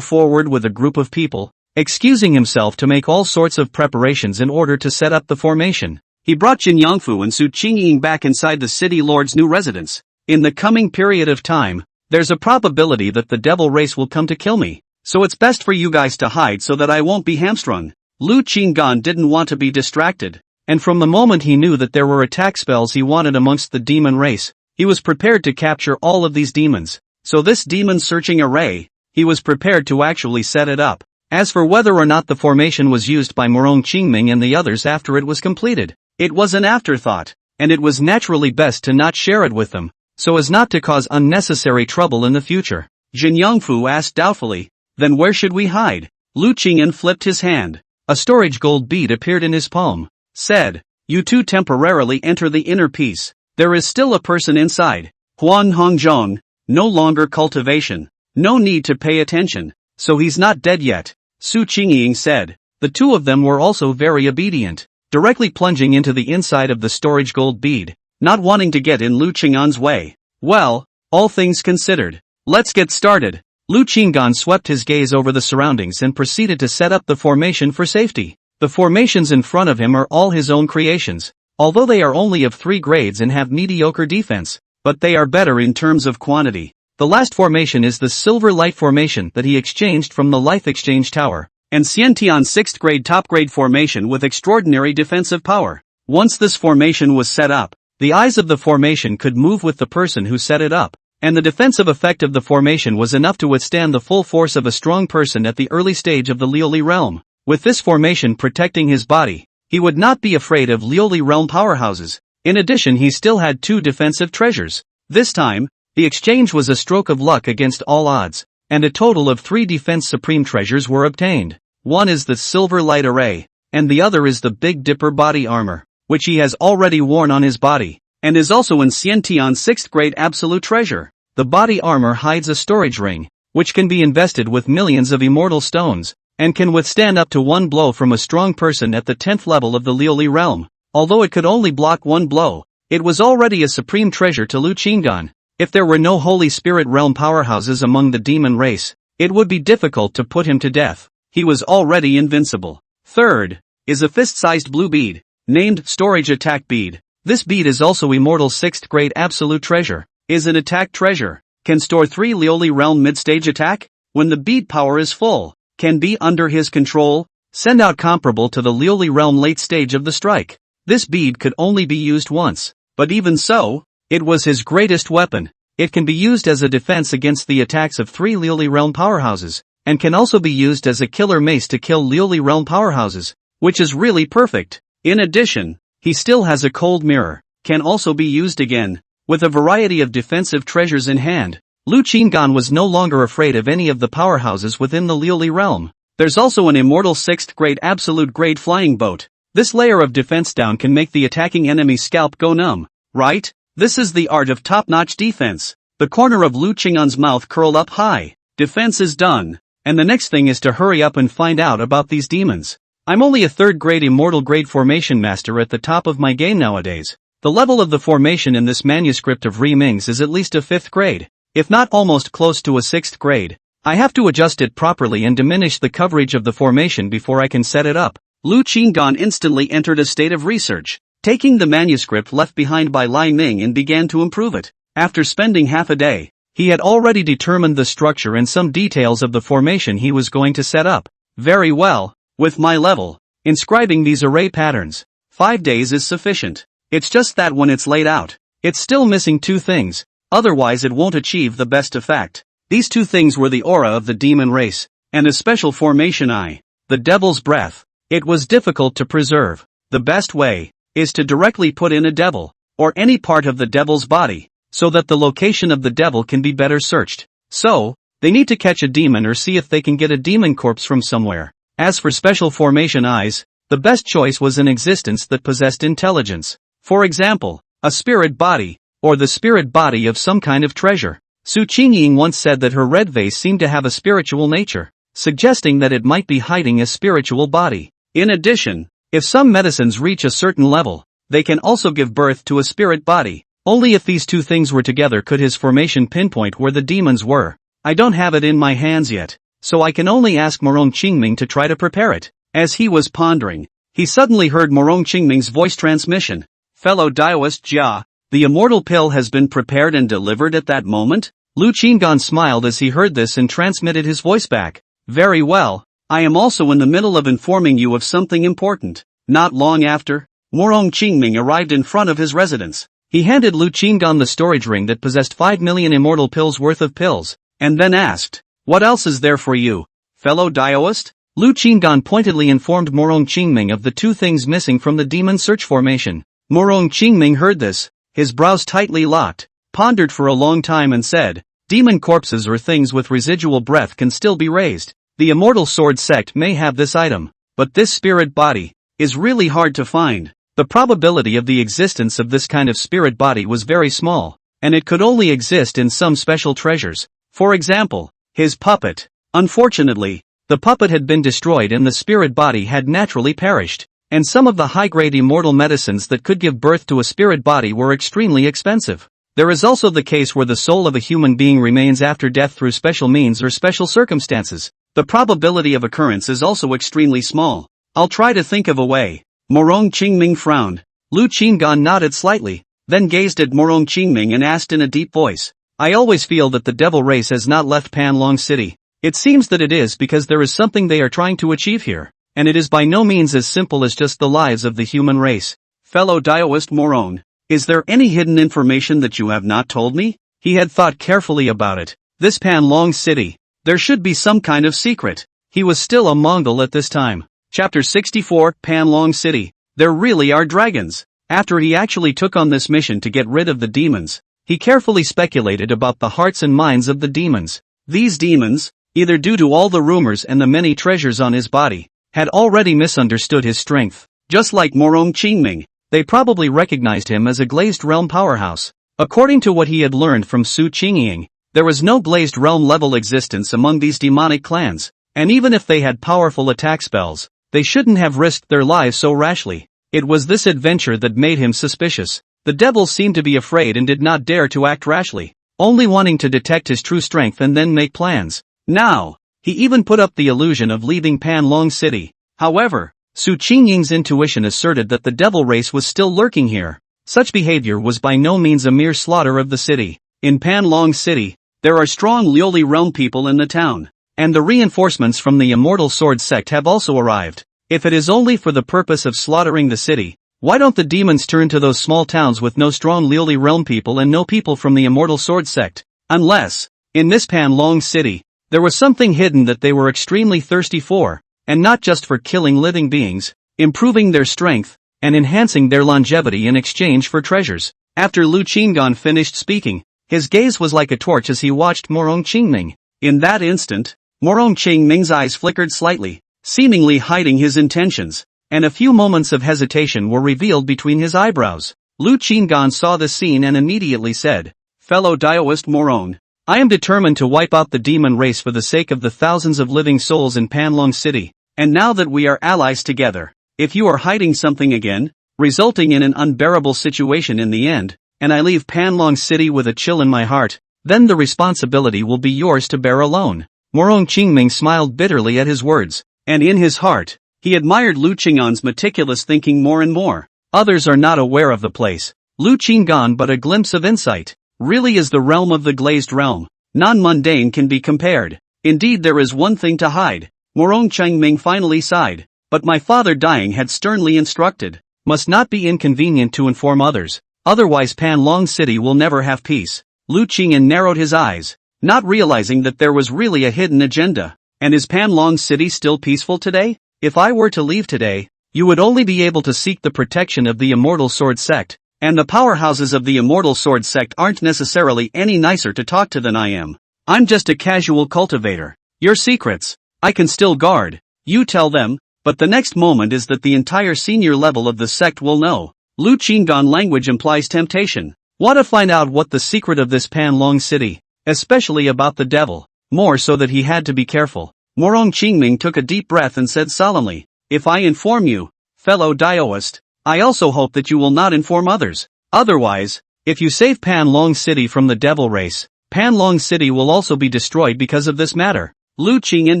forward with a group of people, excusing himself to make all sorts of preparations in order to set up the formation. He brought Jin Yangfu and Su Qingying back inside the city lord's new residence. In the coming period of time, there's a probability that the devil race will come to kill me, so it's best for you guys to hide so that I won't be hamstrung. Lu Qinggan didn't want to be distracted, and from the moment he knew that there were attack spells he wanted amongst the demon race, he was prepared to capture all of these demons. So this demon searching array, he was prepared to actually set it up. As for whether or not the formation was used by Morong Qingming and the others after it was completed, it was an afterthought, and it was naturally best to not share it with them, so as not to cause unnecessary trouble in the future. Jin Yangfu asked doubtfully, then where should we hide? Lu Qing'an flipped his hand. A storage gold bead appeared in his palm. Said, you two temporarily enter the inner peace. There is still a person inside. Huan Hongzhong, no longer cultivation. No need to pay attention. So he's not dead yet. Su Qingying said. The two of them were also very obedient, directly plunging into the inside of the storage gold bead, not wanting to get in Lu Qing'an's way. Well, all things considered, let's get started. Lu Qinggan swept his gaze over the surroundings and proceeded to set up the formation for safety. The formations in front of him are all his own creations, although they are only of 3 grades and have mediocre defense, but they are better in terms of quantity. The last formation is the Silver Light formation that he exchanged from the Life Exchange Tower, and Xiantian's 6th grade top grade formation with extraordinary defensive power. Once this formation was set up, the eyes of the formation could move with the person who set it up, and the defensive effect of the formation was enough to withstand the full force of a strong person at the early stage of the Liuli realm. With this formation protecting his body, he would not be afraid of Liuli realm powerhouses. In addition, he still had 2 defensive treasures. This time, the exchange was a stroke of luck against all odds, and a total of 3 defense supreme treasures were obtained. One is the Silver Light Array, and the other is the Big Dipper body armor, which he has already worn on his body, and is also in Xiantian's 6th grade absolute treasure. The body armor hides a storage ring, which can be invested with millions of immortal stones, and can withstand up to 1 blow from a strong person at the 10th level of the Liuli realm. Although it could only block 1 blow, it was already a supreme treasure to Lu Qinggan. If there were no Holy Spirit realm powerhouses among the demon race, it would be difficult to put him to death. He was already invincible. Third, is a fist-sized blue bead, named Storage Attack Bead. This bead is also Immortal 6th grade absolute treasure, is an attack treasure, can store 3 Liuli realm mid-stage attack, when the bead power is full, can be under his control, send out comparable to the Liuli realm late stage of the strike. This bead could only be used once, but even so, it was his greatest weapon. It can be used as a defense against the attacks of 3 Liuli realm powerhouses, and can also be used as a killer mace to kill Liuli realm powerhouses, which is really perfect. In addition, he still has a cold mirror, can also be used again, with a variety of defensive treasures in hand. Lu Qinggan was no longer afraid of any of the powerhouses within the Liuli realm. There's also an Immortal 6th grade absolute grade flying boat. This layer of defense down can make the attacking enemy's scalp go numb, right? This is the art of top-notch defense. The corner of Lu Qing'an's mouth curled up high. Defense is done, and the next thing is to hurry up and find out about these demons. I'm only a 3rd grade Immortal grade formation master at the top of my game nowadays. The level of the formation in this manuscript of Ri Ming's is at least a 5th grade, if not almost close to a 6th grade. I have to adjust it properly and diminish the coverage of the formation before I can set it up. Lu Qinggan instantly entered a state of research, taking the manuscript left behind by Lai Ming and began to improve it. After spending half a day, he had already determined the structure and some details of the formation he was going to set up. Very well, with my level, inscribing these array patterns, 5 days is sufficient. It's just that when it's laid out, it's still missing 2 things, otherwise it won't achieve the best effect. These 2 things were the aura of the demon race, and a special formation eye, the devil's breath. It was difficult to preserve. The best way is to directly put in a devil, or any part of the devil's body, so that the location of the devil can be better searched. So, they need to catch a demon or see if they can get a demon corpse from somewhere. As for special formation eyes, the best choice was an existence that possessed intelligence. For example, a spirit body, or the spirit body of some kind of treasure. Su Qingying once said that her red vase seemed to have a spiritual nature, suggesting that it might be hiding a spiritual body. In addition, if some medicines reach a certain level, they can also give birth to a spirit body. Only if these two things were together could his formation pinpoint where the demons were. I don't have it in my hands yet, so I can only ask Morong Qingming to try to prepare it. As he was pondering, he suddenly heard Morong Qingming's voice transmission. Fellow Daoist Jia, the immortal pill has been prepared and delivered at that moment? Lu Qinggan smiled as he heard this and transmitted his voice back. Very well, I am also in the middle of informing you of something important. Not long after, Morong Qingming arrived in front of his residence. He handed Lu Qinggan the storage ring that possessed 5 million immortal pills worth of pills, and then asked, "What else is there for you, fellow Daoist?" Lu Qinggan pointedly informed Morong Qingming of the two things missing from the demon search formation. Morong Qingming heard this, his brows tightly locked, pondered for a long time and said, "Demon corpses or things with residual breath can still be raised. The Immortal Sword sect may have this item, but this spirit body is really hard to find." The probability of the existence of this kind of spirit body was very small, and it could only exist in some special treasures. For example, his puppet. Unfortunately, the puppet had been destroyed and the spirit body had naturally perished, and some of the high-grade immortal medicines that could give birth to a spirit body were extremely expensive. There is also the case where the soul of a human being remains after death through special means or special circumstances. The probability of occurrence is also extremely small. I'll try to think of a way. Morong Qingming frowned. Lu Qinggan nodded slightly, then gazed at Morong Qingming and asked in a deep voice, "I always feel that the devil race has not left Panlong City. It seems that it is because there is something they are trying to achieve here, and it is by no means as simple as just the lives of the human race. Fellow Daoist Morong, is there any hidden information that you have not told me?" He had thought carefully about it. This Panlong City, there should be some kind of secret. He was still a Mongol at this time. Chapter 64, Panlong City. There really are dragons. After he actually took on this mission to get rid of the demons, he carefully speculated about the hearts and minds of the demons. These demons, either due to all the rumors and the many treasures on his body, had already misunderstood his strength. Just like Morong Qingming, they probably recognized him as a glazed realm powerhouse. According to what he had learned from Su Qingying, there was no glazed realm level existence among these demonic clans, and even if they had powerful attack spells, they shouldn't have risked their lives so rashly. It was this adventure that made him suspicious. The devils seemed to be afraid and did not dare to act rashly, only wanting to detect his true strength and then make plans. Now, he even put up the illusion of leaving Panlong City. However, Su Qingying's intuition asserted that the devil race was still lurking here. Such behavior was by no means a mere slaughter of the city. In Panlong City, there are strong Lioli realm people in the town, and the reinforcements from the Immortal Sword sect have also arrived. If it is only for the purpose of slaughtering the city, why don't the demons turn to those small towns with no strong Lioli realm people and no people from the Immortal Sword sect? Unless, in this Panlong City, there was something hidden that they were extremely thirsty for, and not just for killing living beings, improving their strength, and enhancing their longevity in exchange for treasures. After Lu Qinggan finished speaking, his gaze was like a torch as he watched Morong Qingming. In that instant, Morong Qingming's eyes flickered slightly, seemingly hiding his intentions, and a few moments of hesitation were revealed between his eyebrows. Lu Qinggan saw the scene and immediately said, "Fellow Daoist Morong, I am determined to wipe out the demon race for the sake of the thousands of living souls in Panlong City, and now that we are allies together, if you are hiding something again, resulting in an unbearable situation in the end, and I leave Panlong City with a chill in my heart, then the responsibility will be yours to bear alone." Morong Qingming smiled bitterly at his words, and in his heart, he admired Lu Qinggan's meticulous thinking more and more. Others are not aware of the place. Lu Qinggan but a glimpse of insight. Really is the realm of the glazed realm. Non-mundane can be compared. Indeed there is one thing to hide. Morong Qingming finally sighed. But my father dying had sternly instructed, must not be inconvenient to inform others, otherwise Panlong City will never have peace. Lu Qingyan narrowed his eyes, not realizing that there was really a hidden agenda. And is Panlong City still peaceful today? If I were to leave today, you would only be able to seek the protection of the Immortal Sword sect. And the powerhouses of the Immortal Sword sect aren't necessarily any nicer to talk to than I am. I'm just a casual cultivator. Your secrets, I can still guard. You tell them, but the next moment is that the entire senior level of the sect will know. Lu Qinggan language implies temptation. Want to find out what the secret of this Panlong city, especially about the devil, more so that he had to be careful. Morong Qingming took a deep breath and said solemnly, if I inform you, fellow Daoist, I also hope that you will not inform others. Otherwise, if you save Panlong city from the devil race, Panlong city will also be destroyed because of this matter. Lu Qingyan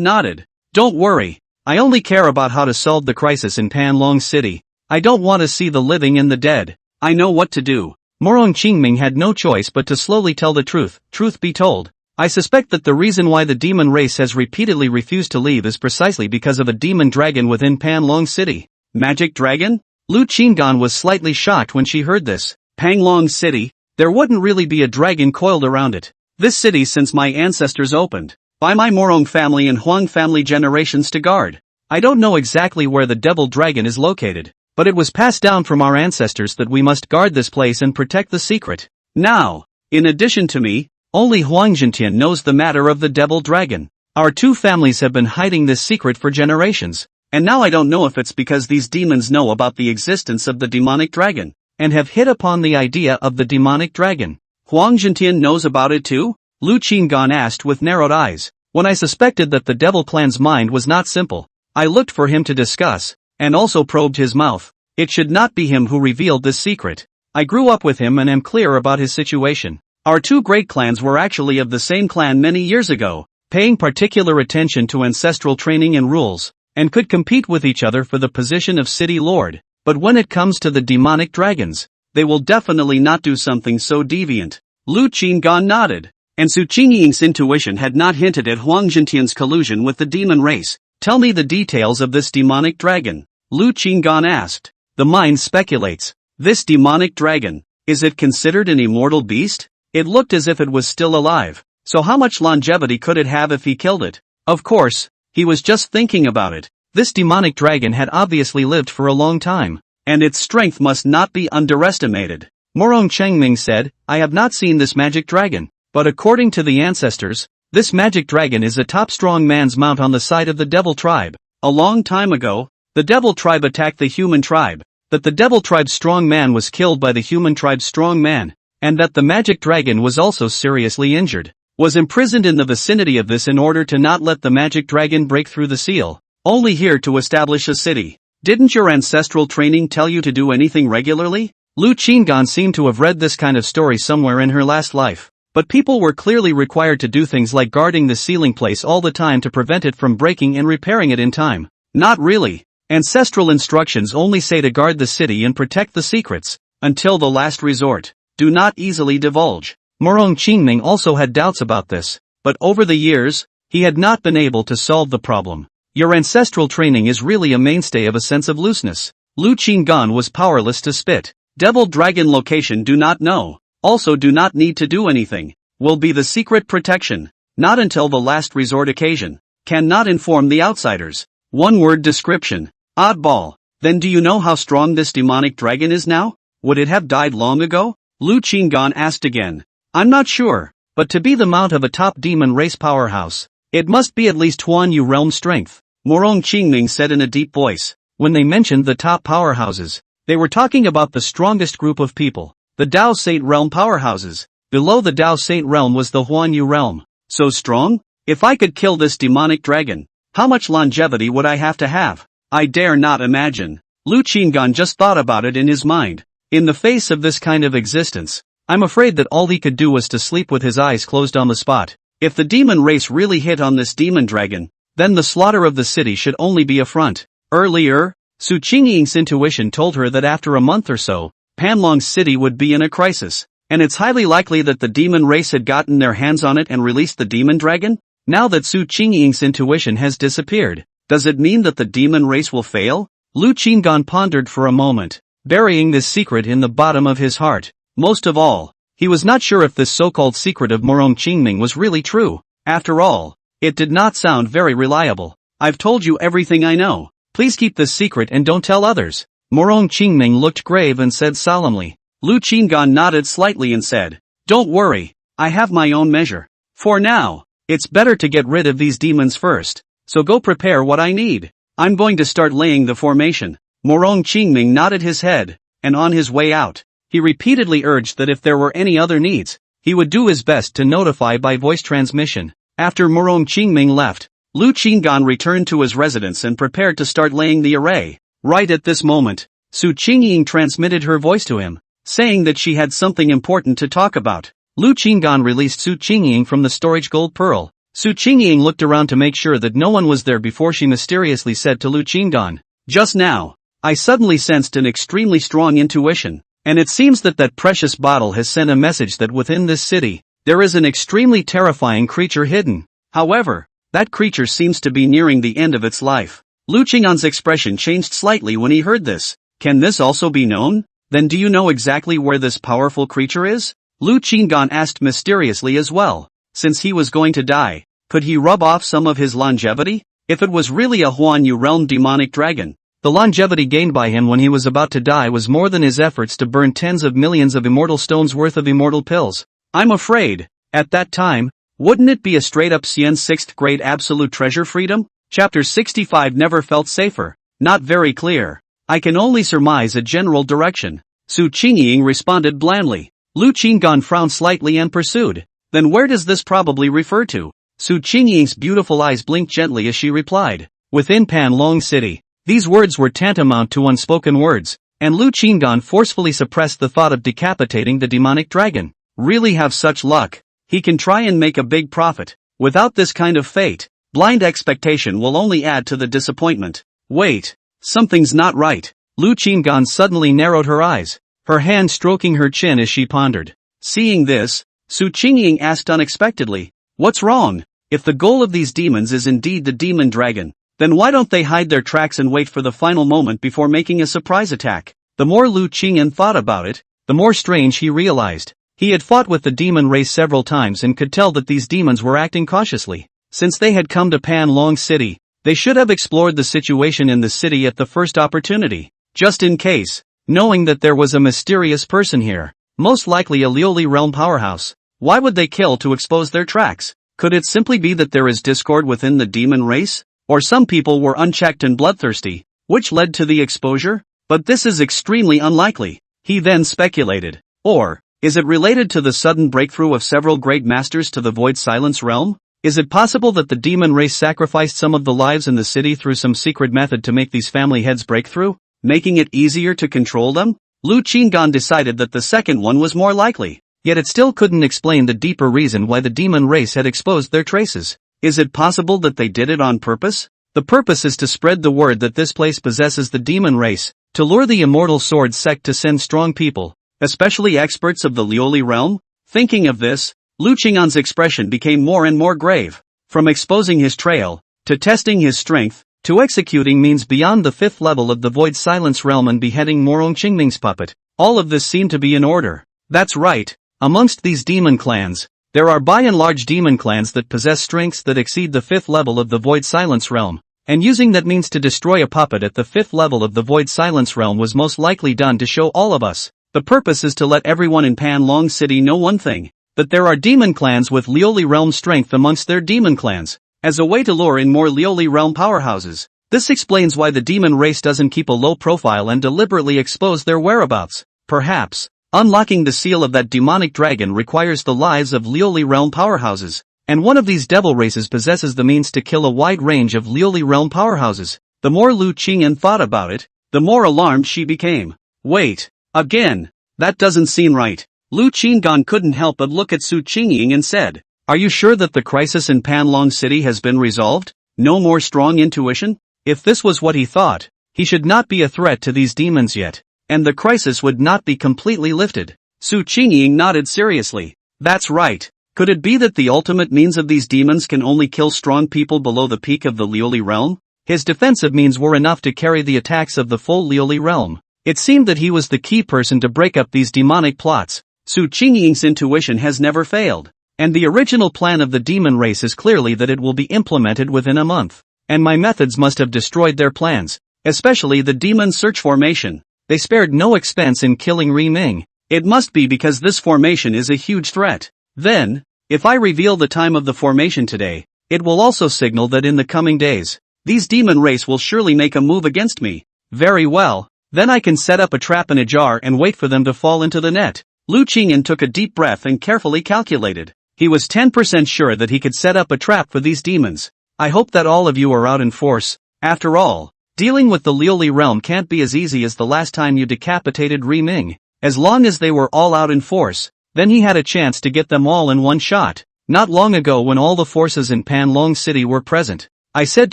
nodded. Don't worry, I only care about how to solve the crisis in Panlong city. I don't want to see the living and the dead. I know what to do. Morong Qingming had no choice but to slowly tell the truth. Truth be told, I suspect that the reason why the demon race has repeatedly refused to leave is precisely because of a demon dragon within Panlong city. Magic dragon? Lu Qinggan was slightly shocked when she heard this. Panlong city? There wouldn't really be a dragon coiled around it. This city since my ancestors opened, by my Morong family and Huang family generations to guard. I don't know exactly where the devil dragon is located, but it was passed down from our ancestors that we must guard this place and protect the secret. Now, in addition to me, only Huang Zhentian knows the matter of the devil dragon. Our two families have been hiding this secret for generations, and now I don't know if it's because these demons know about the existence of the demonic dragon, and have hit upon the idea of the demonic dragon. Huang Zhentian knows about it too? Lu Qinggan asked with narrowed eyes. When I suspected that the devil clan's mind was not simple, I looked for him to discuss, and also probed his mouth. It should not be him who revealed this secret. I grew up with him and am clear about his situation. Our two great clans were actually of the same clan many years ago, paying particular attention to ancestral training and rules, and could compete with each other for the position of city lord. But when it comes to the demonic dragons, they will definitely not do something so deviant. Lu Qinggan nodded, and Su Qingying's intuition had not hinted at Huang Zhentian's collusion with the demon race. Tell me the details of this demonic dragon, Lu Qinggan asked. The mind speculates. This demonic dragon, is it considered an immortal beast? It looked as if it was still alive, so how much longevity could it have if he killed it? Of course, he was just thinking about it. This demonic dragon had obviously lived for a long time, and its strength must not be underestimated. Morong Qingming said, I have not seen this magic dragon, but according to the ancestors, this magic dragon is a top strong man's mount on the side of the devil tribe. A long time ago, the devil tribe attacked the human tribe, that the devil tribe's strong man was killed by the human tribe's strong man, and that the magic dragon was also seriously injured, was imprisoned in the vicinity of this in order to not let the magic dragon break through the seal, only here to establish a city. Didn't your ancestral training tell you to do anything regularly? Lu Qinggan seemed to have read this kind of story somewhere in her last life, but people were clearly required to do things like guarding the sealing place all the time to prevent it from breaking and repairing it in time. Not really. Ancestral instructions only say to guard the city and protect the secrets, until the last resort. Do not easily divulge. Morong Qingming also had doubts about this, but over the years, he had not been able to solve the problem. Your ancestral training is really a mainstay of a sense of looseness. Lu Qinggan was powerless to spit. Devil dragon location do not know, also do not need to do anything, will be the secret protection, not until the last resort occasion, cannot inform the outsiders. One word description. Oddball. Then do you know how strong this demonic dragon is now? Would it have died long ago? Lu Qinggan asked again. I'm not sure, but to be the mount of a top demon race powerhouse, it must be at least Huan Yu realm strength, Morong Qingming said in a deep voice. When they mentioned the top powerhouses, they were talking about the strongest group of people, the Dao Saint realm powerhouses. Below the Dao Saint realm was the Huan Yu realm. So strong? If I could kill this demonic dragon, how much longevity would I have to have? I dare not imagine. Lu Qinggan just thought about it in his mind. In the face of this kind of existence, I'm afraid that all he could do was to sleep with his eyes closed on the spot. If the demon race really hit on this demon dragon, then the slaughter of the city should only be a front. Earlier, Su Qingying's intuition told her that after a month or so, Panlong city would be in a crisis, and it's highly likely that the demon race had gotten their hands on it and released the demon dragon? Now that Su Qingying's intuition has disappeared, does it mean that the demon race will fail? Lu Qinggan pondered for a moment, burying this secret in the bottom of his heart. Most of all, he was not sure if this so-called secret of Morong Qingming was really true. After all, it did not sound very reliable. I've told you everything I know. Please keep this secret and don't tell others. Morong Qingming looked grave and said solemnly. Lu Qinggan nodded slightly and said, Don't worry, I have my own measure. For now, it's better to get rid of these demons first, so go prepare what I need. I'm going to start laying the formation. Morong Qingming nodded his head, and on his way out, he repeatedly urged that if there were any other needs, he would do his best to notify by voice transmission. After Murong Qingming left, Lu Qinggan returned to his residence and prepared to start laying the array. Right at this moment, Su Qingying transmitted her voice to him, saying that she had something important to talk about. Lu Qinggan released Su Qingying from the storage gold pearl. Su Qingying looked around to make sure that no one was there before she mysteriously said to Lu Qinggan, "Just now, I suddenly sensed an extremely strong intuition, and it seems that that precious bottle has sent a message that within this city, there is an extremely terrifying creature hidden. However, that creature seems to be nearing the end of its life." Lu Qinggan's expression changed slightly when he heard this. "Can this also be known? Then do you know exactly where this powerful creature is?" Lu Qinggan asked mysteriously as well. Since he was going to die, could he rub off some of his longevity? If it was really a Huan Yu realm demonic dragon, the longevity gained by him when he was about to die was more than his efforts to burn tens of millions of immortal stones worth of immortal pills. I'm afraid, at that time, wouldn't it be a straight-up Xian 6th grade absolute treasure freedom? Chapter 65 Never felt safer. Not very clear. I can only surmise a general direction. Su Qingying responded blandly. Lu Qinggan frowned slightly and pursued. Then where does this probably refer to? Su Qingying's beautiful eyes blinked gently as she replied. Within Panlong City. These words were tantamount to unspoken words, and Lu Qinggan forcefully suppressed the thought of decapitating the demonic dragon. Really have such luck. He can try and make a big profit. Without this kind of fate, blind expectation will only add to the disappointment. Wait, something's not right. Lu Qinggan suddenly narrowed her eyes, her hand stroking her chin as she pondered. Seeing this, Su Qingying asked unexpectedly, "What's wrong? If the goal of these demons is indeed the demon dragon, then why don't they hide their tracks and wait for the final moment before making a surprise attack?" The more Lu Qingyan thought about it, the more strange he realized. He had fought with the demon race several times and could tell that these demons were acting cautiously. Since they had come to Panlong City, they should have explored the situation in the city at the first opportunity, just in case, knowing that there was a mysterious person here, most likely a Lioli realm powerhouse. Why would they kill to expose their tracks? Could it simply be that there is discord within the demon race? Or some people were unchecked and bloodthirsty, which led to the exposure? But this is extremely unlikely, he then speculated. Or, is it related to the sudden breakthrough of several great masters to the Void Silence realm? Is it possible that the demon race sacrificed some of the lives in the city through some secret method to make these family heads break through, making it easier to control them? Lu Qinggan decided that the second one was more likely, yet it still couldn't explain the deeper reason why the demon race had exposed their traces. Is it possible that they did it on purpose? The purpose is to spread the word that this place possesses the demon race, to lure the immortal sword sect to send strong people, especially experts of the Lioli realm? Thinking of this, Lu Qinggan's expression became more and more grave. From exposing his trail, to testing his strength, to executing means beyond the 5th level of the Void Silence realm and beheading Murong Qingming's puppet, all of this seemed to be in order. That's right, amongst these demon clans, there are by and large demon clans that possess strengths that exceed the 5th level of the Void Silence realm, and using that means to destroy a puppet at the 5th level of the Void Silence realm was most likely done to show all of us. The purpose is to let everyone in Panlong City know one thing, that there are demon clans with Lioli realm strength amongst their demon clans, as a way to lure in more Lioli realm powerhouses. This explains why the demon race doesn't keep a low profile and deliberately expose their whereabouts. Perhaps, unlocking the seal of that demonic dragon requires the lives of Lioli realm powerhouses, and one of these devil races possesses the means to kill a wide range of Lioli realm powerhouses. The more Lu Qingyan thought about it, the more alarmed she became. Wait, again, that doesn't seem right. Lu Qinggan couldn't help but look at Su Qingying and said, "Are you sure that the crisis in Panlong City has been resolved? No more strong intuition?" If this was what he thought, he should not be a threat to these demons yet, and the crisis would not be completely lifted. Su Qingying nodded seriously. That's right. Could it be that the ultimate means of these demons can only kill strong people below the peak of the Lioli realm? His defensive means were enough to carry the attacks of the full Lioli realm. It seemed that he was the key person to break up these demonic plots. Su Qingying's intuition has never failed, and the original plan of the demon race is clearly that it will be implemented within a month. And my methods must have destroyed their plans, especially the demon search formation. They spared no expense in killing Ri Ming. It must be because this formation is a huge threat. Then, if I reveal the time of the formation today, it will also signal that in the coming days, these demon race will surely make a move against me. Very well, Then I can set up a trap in a jar and wait for them to fall into the net. Lu Qingyan took a deep breath and carefully calculated. He was 10% sure that he could set up a trap for these demons. I hope that all of you are out in force. After all, dealing with the Liuli realm can't be as easy as the last time you decapitated Ri Ming. As long as they were all out in force, then he had a chance to get them all in one shot. Not long ago, when all the forces in Panlong City were present, I said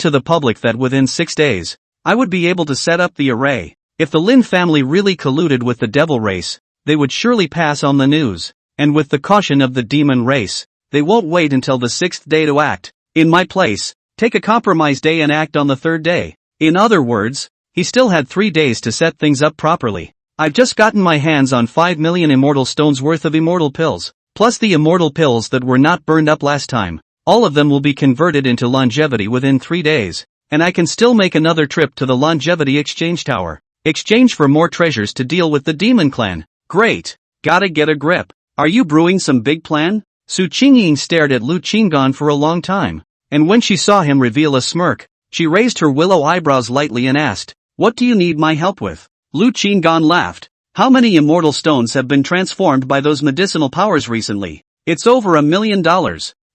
to the public that within 6 days, I would be able to set up the array. If the Lin family really colluded with the devil race, they would surely pass on the news, and with the caution of the demon race, they won't wait until the 6th day to act. In my place, take a compromise day and act on the 3rd day. In other words, he still had 3 days to set things up properly. I've just gotten my hands on 5 million immortal stones worth of immortal pills, plus the immortal pills that were not burned up last time. All of them will be converted into longevity within 3 days, and I can still make another trip to the longevity exchange tower. Exchange for more treasures to deal with the demon clan. Great. Gotta get a grip. Are you brewing some big plan? Su Qingying stared at Lu Qinggan for a long time, and when she saw him reveal a smirk, she raised her willow eyebrows lightly and asked, "What do you need my help with?" Lu Qinggan laughed. "How many immortal stones have been transformed by those medicinal powers recently? It's over $1 million.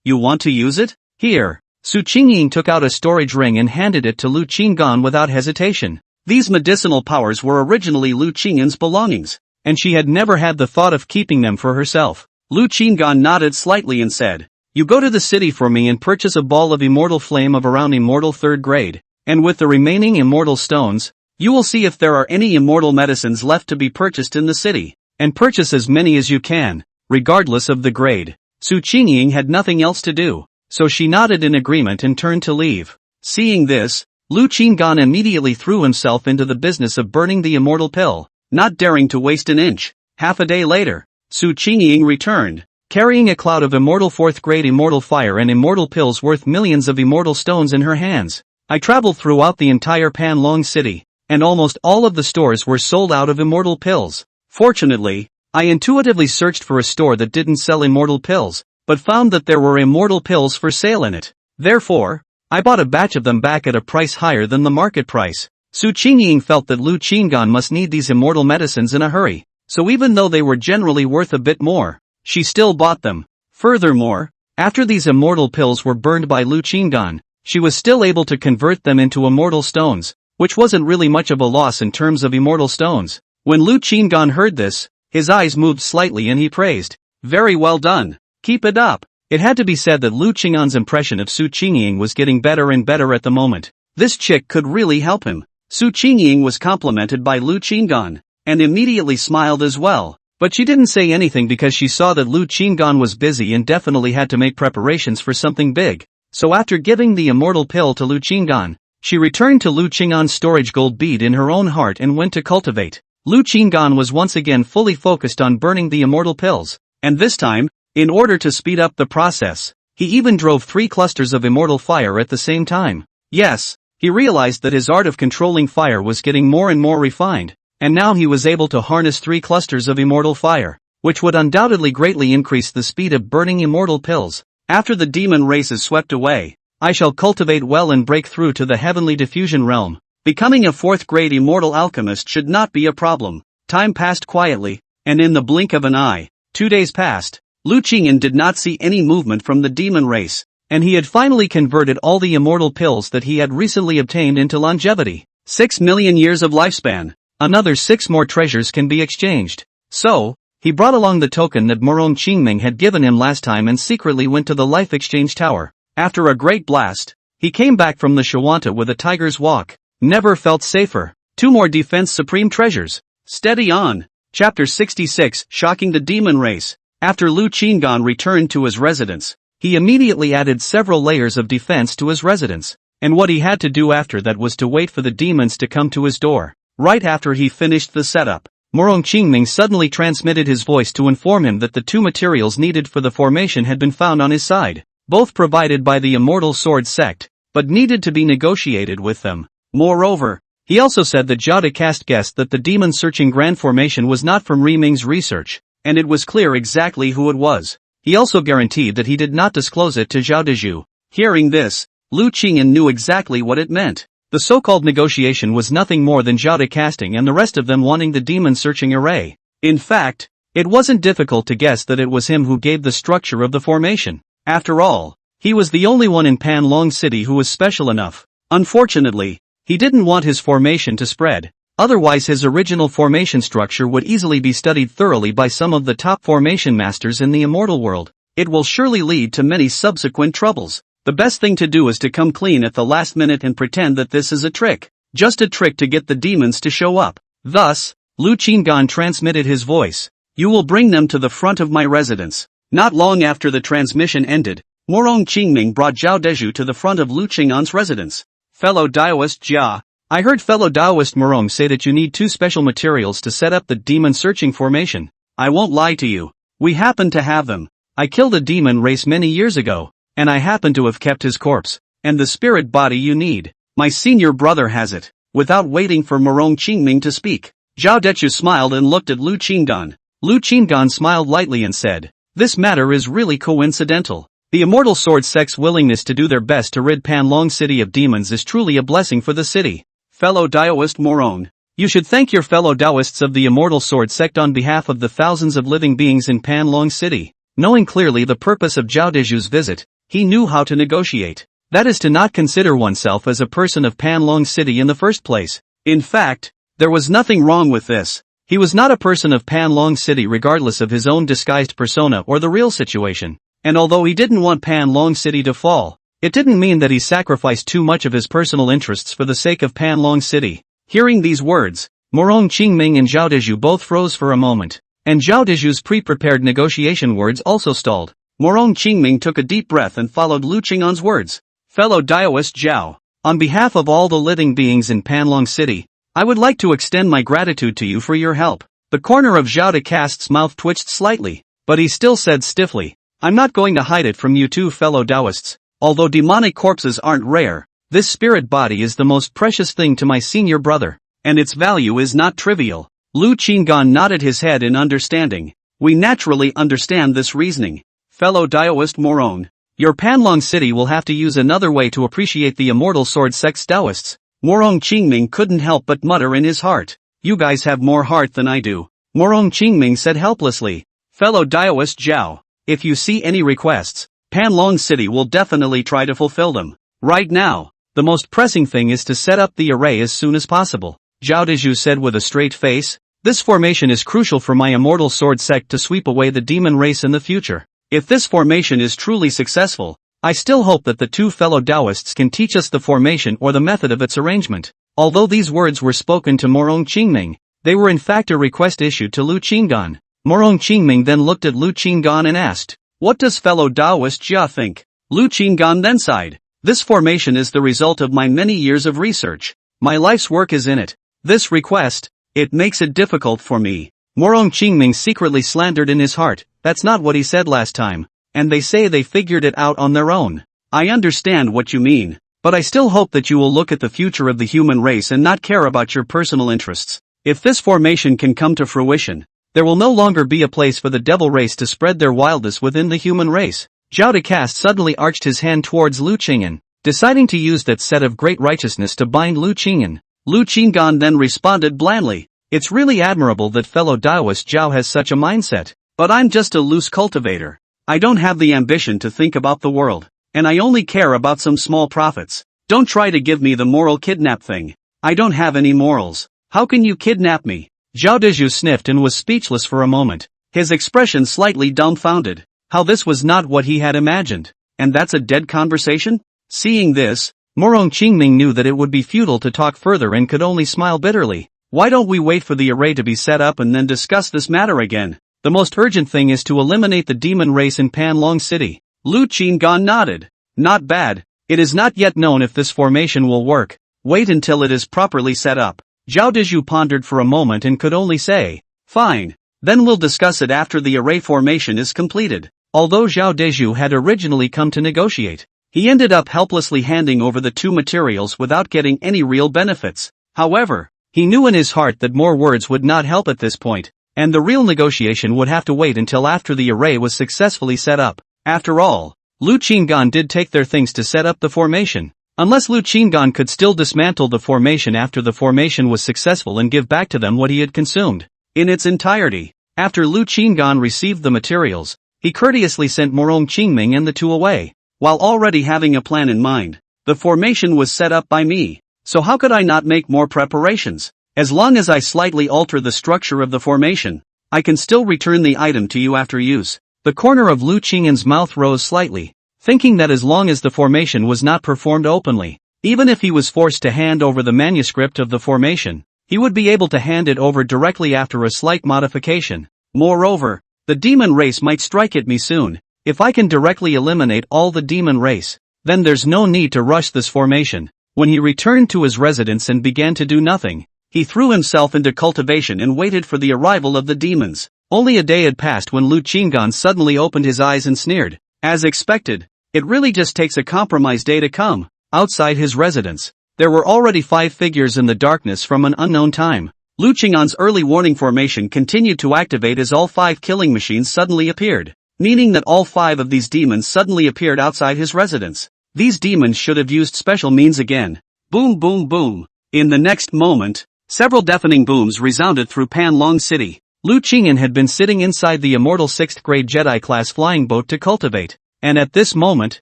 You want to use it? Here." Su Qingying took out a storage ring and handed it to Lu Qinggan without hesitation. These medicinal powers were originally Lu Qingyan's belongings, and she had never had the thought of keeping them for herself. Lu Qinggan nodded slightly and said, "You go to the city for me and purchase a ball of immortal flame of around immortal 3rd grade, and with the remaining immortal stones, you will see if there are any immortal medicines left to be purchased in the city, and purchase as many as you can, regardless of the grade." Su Qingying had nothing else to do, so she nodded in agreement and turned to leave. Seeing this, Lu Qinggan immediately threw himself into the business of burning the immortal pill, not daring to waste an inch. Half a day later, Su Qingying returned, carrying a cloud of immortal 4th grade immortal fire and immortal pills worth millions of immortal stones in her hands. I traveled throughout the entire Panlong City, and almost all of the stores were sold out of immortal pills. Fortunately, I intuitively searched for a store that didn't sell immortal pills, but found that there were immortal pills for sale in it. Therefore, I bought a batch of them back at a price higher than the market price. Su Qingying felt that Lu Qinggan must need these immortal medicines in a hurry, so even though they were generally worth a bit more, she still bought them. Furthermore, after these immortal pills were burned by Lu Qinggan, she was still able to convert them into immortal stones, which wasn't really much of a loss in terms of immortal stones. When Lu Qinggan heard this, his eyes moved slightly and he praised, "Very well done. Keep it up." It had to be said that Lu Qinggan's impression of Su Qingying was getting better and better at the moment. This chick could really help him. Su Qingying was complimented by Lu Qinggan, and immediately smiled as well, but she didn't say anything because she saw that Lu Qinggan was busy and definitely had to make preparations for something big. So after giving the immortal pill to Lu Qinggan, she returned to Lu Qinggan's storage gold bead in her own heart and went to cultivate. Lu Qinggan was once again fully focused on burning the immortal pills, and this time, in order to speed up the process, he even drove 3 clusters of immortal fire at the same time. Yes, he realized that his art of controlling fire was getting more and more refined, and now he was able to harness 3 clusters of immortal fire, which would undoubtedly greatly increase the speed of burning immortal pills. After the demon race is swept away, I shall cultivate well and break through to the heavenly diffusion realm. Becoming a 4th grade immortal alchemist should not be a problem. Time passed quietly, and in the blink of an eye, 2 days passed. Lu Qingyan did not see any movement from the demon race, and he had finally converted all the immortal pills that he had recently obtained into longevity. 6 million years of lifespan. Another 6 more treasures can be exchanged. So, he brought along the token that Morong Qingming had given him last time and secretly went to the life exchange tower. After a great blast, he came back from the Shawanta with a tiger's walk. Never felt safer. 2 more defense supreme treasures. Steady on. Chapter 66, Shocking the Demon Race. After Lu Qinggan returned to his residence, he immediately added several layers of defense to his residence, and what he had to do after that was to wait for the demons to come to his door. Right after he finished the setup, Morong Qingming suddenly transmitted his voice to inform him that the 2 materials needed for the formation had been found on his side, both provided by the Immortal Sword sect, but needed to be negotiated with them. Moreover, he also said that Zhao Decast guessed that the demon-searching grand formation was not from Ri Ming's research, and it was clear exactly who it was. He also guaranteed that he did not disclose it to Zhao Dezhu. Hearing this, Lu Qingyan knew exactly what it meant. The so-called negotiation was nothing more than Zhao casting and the rest of them wanting the demon-searching array. In fact, it wasn't difficult to guess that it was him who gave the structure of the formation. After all, he was the only one in Panlong City who was special enough. Unfortunately, he didn't want his formation to spread. Otherwise his original formation structure would easily be studied thoroughly by some of the top formation masters in the immortal world. It will surely lead to many subsequent troubles. The best thing to do is to come clean at the last minute and pretend that this is a trick. Just a trick to get the demons to show up. Thus, Lu Qinggan transmitted his voice. You will bring them to the front of my residence. Not long after the transmission ended, Morong Qingming brought Zhao Deju to the front of Lu Qing'an's residence. Fellow Daoist Jia, I heard fellow Daoist Morong say that you need 2 special materials to set up the demon-searching formation. I won't lie to you. We happen to have them. I killed a demon race many years ago, and I happen to have kept his corpse. And the spirit body you need. My senior brother has it. Without waiting for Morong Qingming to speak, Zhao Dechu smiled and looked at Lu Qinggan. Lu Qinggan smiled lightly and said, this matter is really coincidental. The Immortal Sword Sect's willingness to do their best to rid Panlong City of demons is truly a blessing for the city. Fellow Daoist Morong, you should thank your fellow Daoists of the Immortal Sword Sect on behalf of the thousands of living beings in Panlong City. Knowing clearly the purpose of Zhao Deju's visit, he knew how to negotiate. That is to not consider oneself as a person of Panlong City in the first place. In fact, there was nothing wrong with this. He was not a person of Panlong City regardless of his own disguised persona or the real situation. And although he didn't want Panlong City to fall, it didn't mean that he sacrificed too much of his personal interests for the sake of Panlong City. Hearing these words, Morong Qingming and Zhao Deju both froze for a moment, and Zhao Deju's pre-prepared negotiation words also stalled. Morong Qingming took a deep breath and followed Lu Qing'an's words. Fellow Daoist Zhao, on behalf of all the living beings in Panlong City, I would like to extend my gratitude to you for your help. The corner of Zhao Decast's mouth twitched slightly, but he still said stiffly, I'm not going to hide it from you two fellow Daoists. Although demonic corpses aren't rare, this spirit body is the most precious thing to my senior brother, and its value is not trivial. Lu Qinggan nodded his head in understanding. We naturally understand this reasoning. Fellow Daoist Morong, your Panlong City will have to use another way to appreciate the Immortal Sword Sect's Daoists. Morong Qingming couldn't help but mutter in his heart. You guys have more heart than I do. Morong Qingming said helplessly. Fellow Daoist Zhao, if you see any requests, Panlong City will definitely try to fulfill them. Right now, the most pressing thing is to set up the array as soon as possible. Zhao Deju said with a straight face, this formation is crucial for my Immortal Sword Sect to sweep away the demon race in the future. If this formation is truly successful, I still hope that the two fellow Daoists can teach us the formation or the method of its arrangement. Although these words were spoken to Morong Qingming, they were in fact a request issued to Lu Qinggan. Morong Qingming then looked at Lu Qinggan and asked, what does fellow Daoist Jia think? Lu Qinggan then sighed. This formation is the result of my many years of research. My life's work is in it. This request, it makes it difficult for me. Morong Qingming secretly slandered in his heart, that's not what he said last time. And they say they figured it out on their own. I understand what you mean, but I still hope that you will look at the future of the human race and not care about your personal interests. If this formation can come to fruition, there will no longer be a place for the devil race to spread their wildness within the human race. Zhao Decast suddenly arched his hand towards Lu Qing'an, deciding to use that set of great righteousness to bind Lu Qing'an. Lu Qinggan then responded blandly, it's really admirable that fellow Daoist Zhao has such a mindset, but I'm just a loose cultivator. I don't have the ambition to think about the world, and I only care about some small profits. Don't try to give me the moral kidnap thing. I don't have any morals. How can you kidnap me? Zhao Deju sniffed and was speechless for a moment, his expression slightly dumbfounded. How this was not what he had imagined. And that's a dead conversation? Seeing this, Morong Qingming knew that it would be futile to talk further and could only smile bitterly. Why don't we wait for the array to be set up and then discuss this matter again? The most urgent thing is to eliminate the demon race in Panlong City. Lu Qinggan nodded. Not bad. It is not yet known if this formation will work. Wait until it is properly set up. Zhao Deju pondered for a moment and could only say, fine. Then we'll discuss it after the array formation is completed. Although Zhao Deju had originally come to negotiate, he ended up helplessly handing over the two materials without getting any real benefits. However, he knew in his heart that more words would not help at this point, and the real negotiation would have to wait until after the array was successfully set up. After all, Lu Qinggan did take their things to set up the formation. Unless Lu Qinggan could still dismantle the formation after the formation was successful and give back to them what he had consumed in its entirety. After Lu Qinggan received the materials, he courteously sent Morong Qingming and the two away. While already having a plan in mind, the formation was set up by me, so how could I not make more preparations? As long as I slightly alter the structure of the formation, I can still return the item to you after use. The corner of Lu Qingyan's mouth rose slightly, thinking that as long as the formation was not performed openly, even if he was forced to hand over the manuscript of the formation, he would be able to hand it over directly after a slight modification. Moreover, the demon race might strike at me soon. If I can directly eliminate all the demon race, then there's no need to rush this formation. When he returned to his residence and began to do nothing, he threw himself into cultivation and waited for the arrival of the demons. Only a day had passed when Lu Qinggan suddenly opened his eyes and sneered. As expected, it really just takes a compromise day to come. Outside his residence, there were already 5 figures in the darkness from an unknown time. Lu Qinggan's early warning formation continued to activate as all 5 killing machines suddenly appeared, meaning that all 5 of these demons suddenly appeared outside his residence. These demons should have used special means again. Boom boom boom. In the next moment, several deafening booms resounded through Panlong City. Lu Qingyan had been sitting inside the immortal 6th grade Jedi class flying boat to cultivate, and at this moment,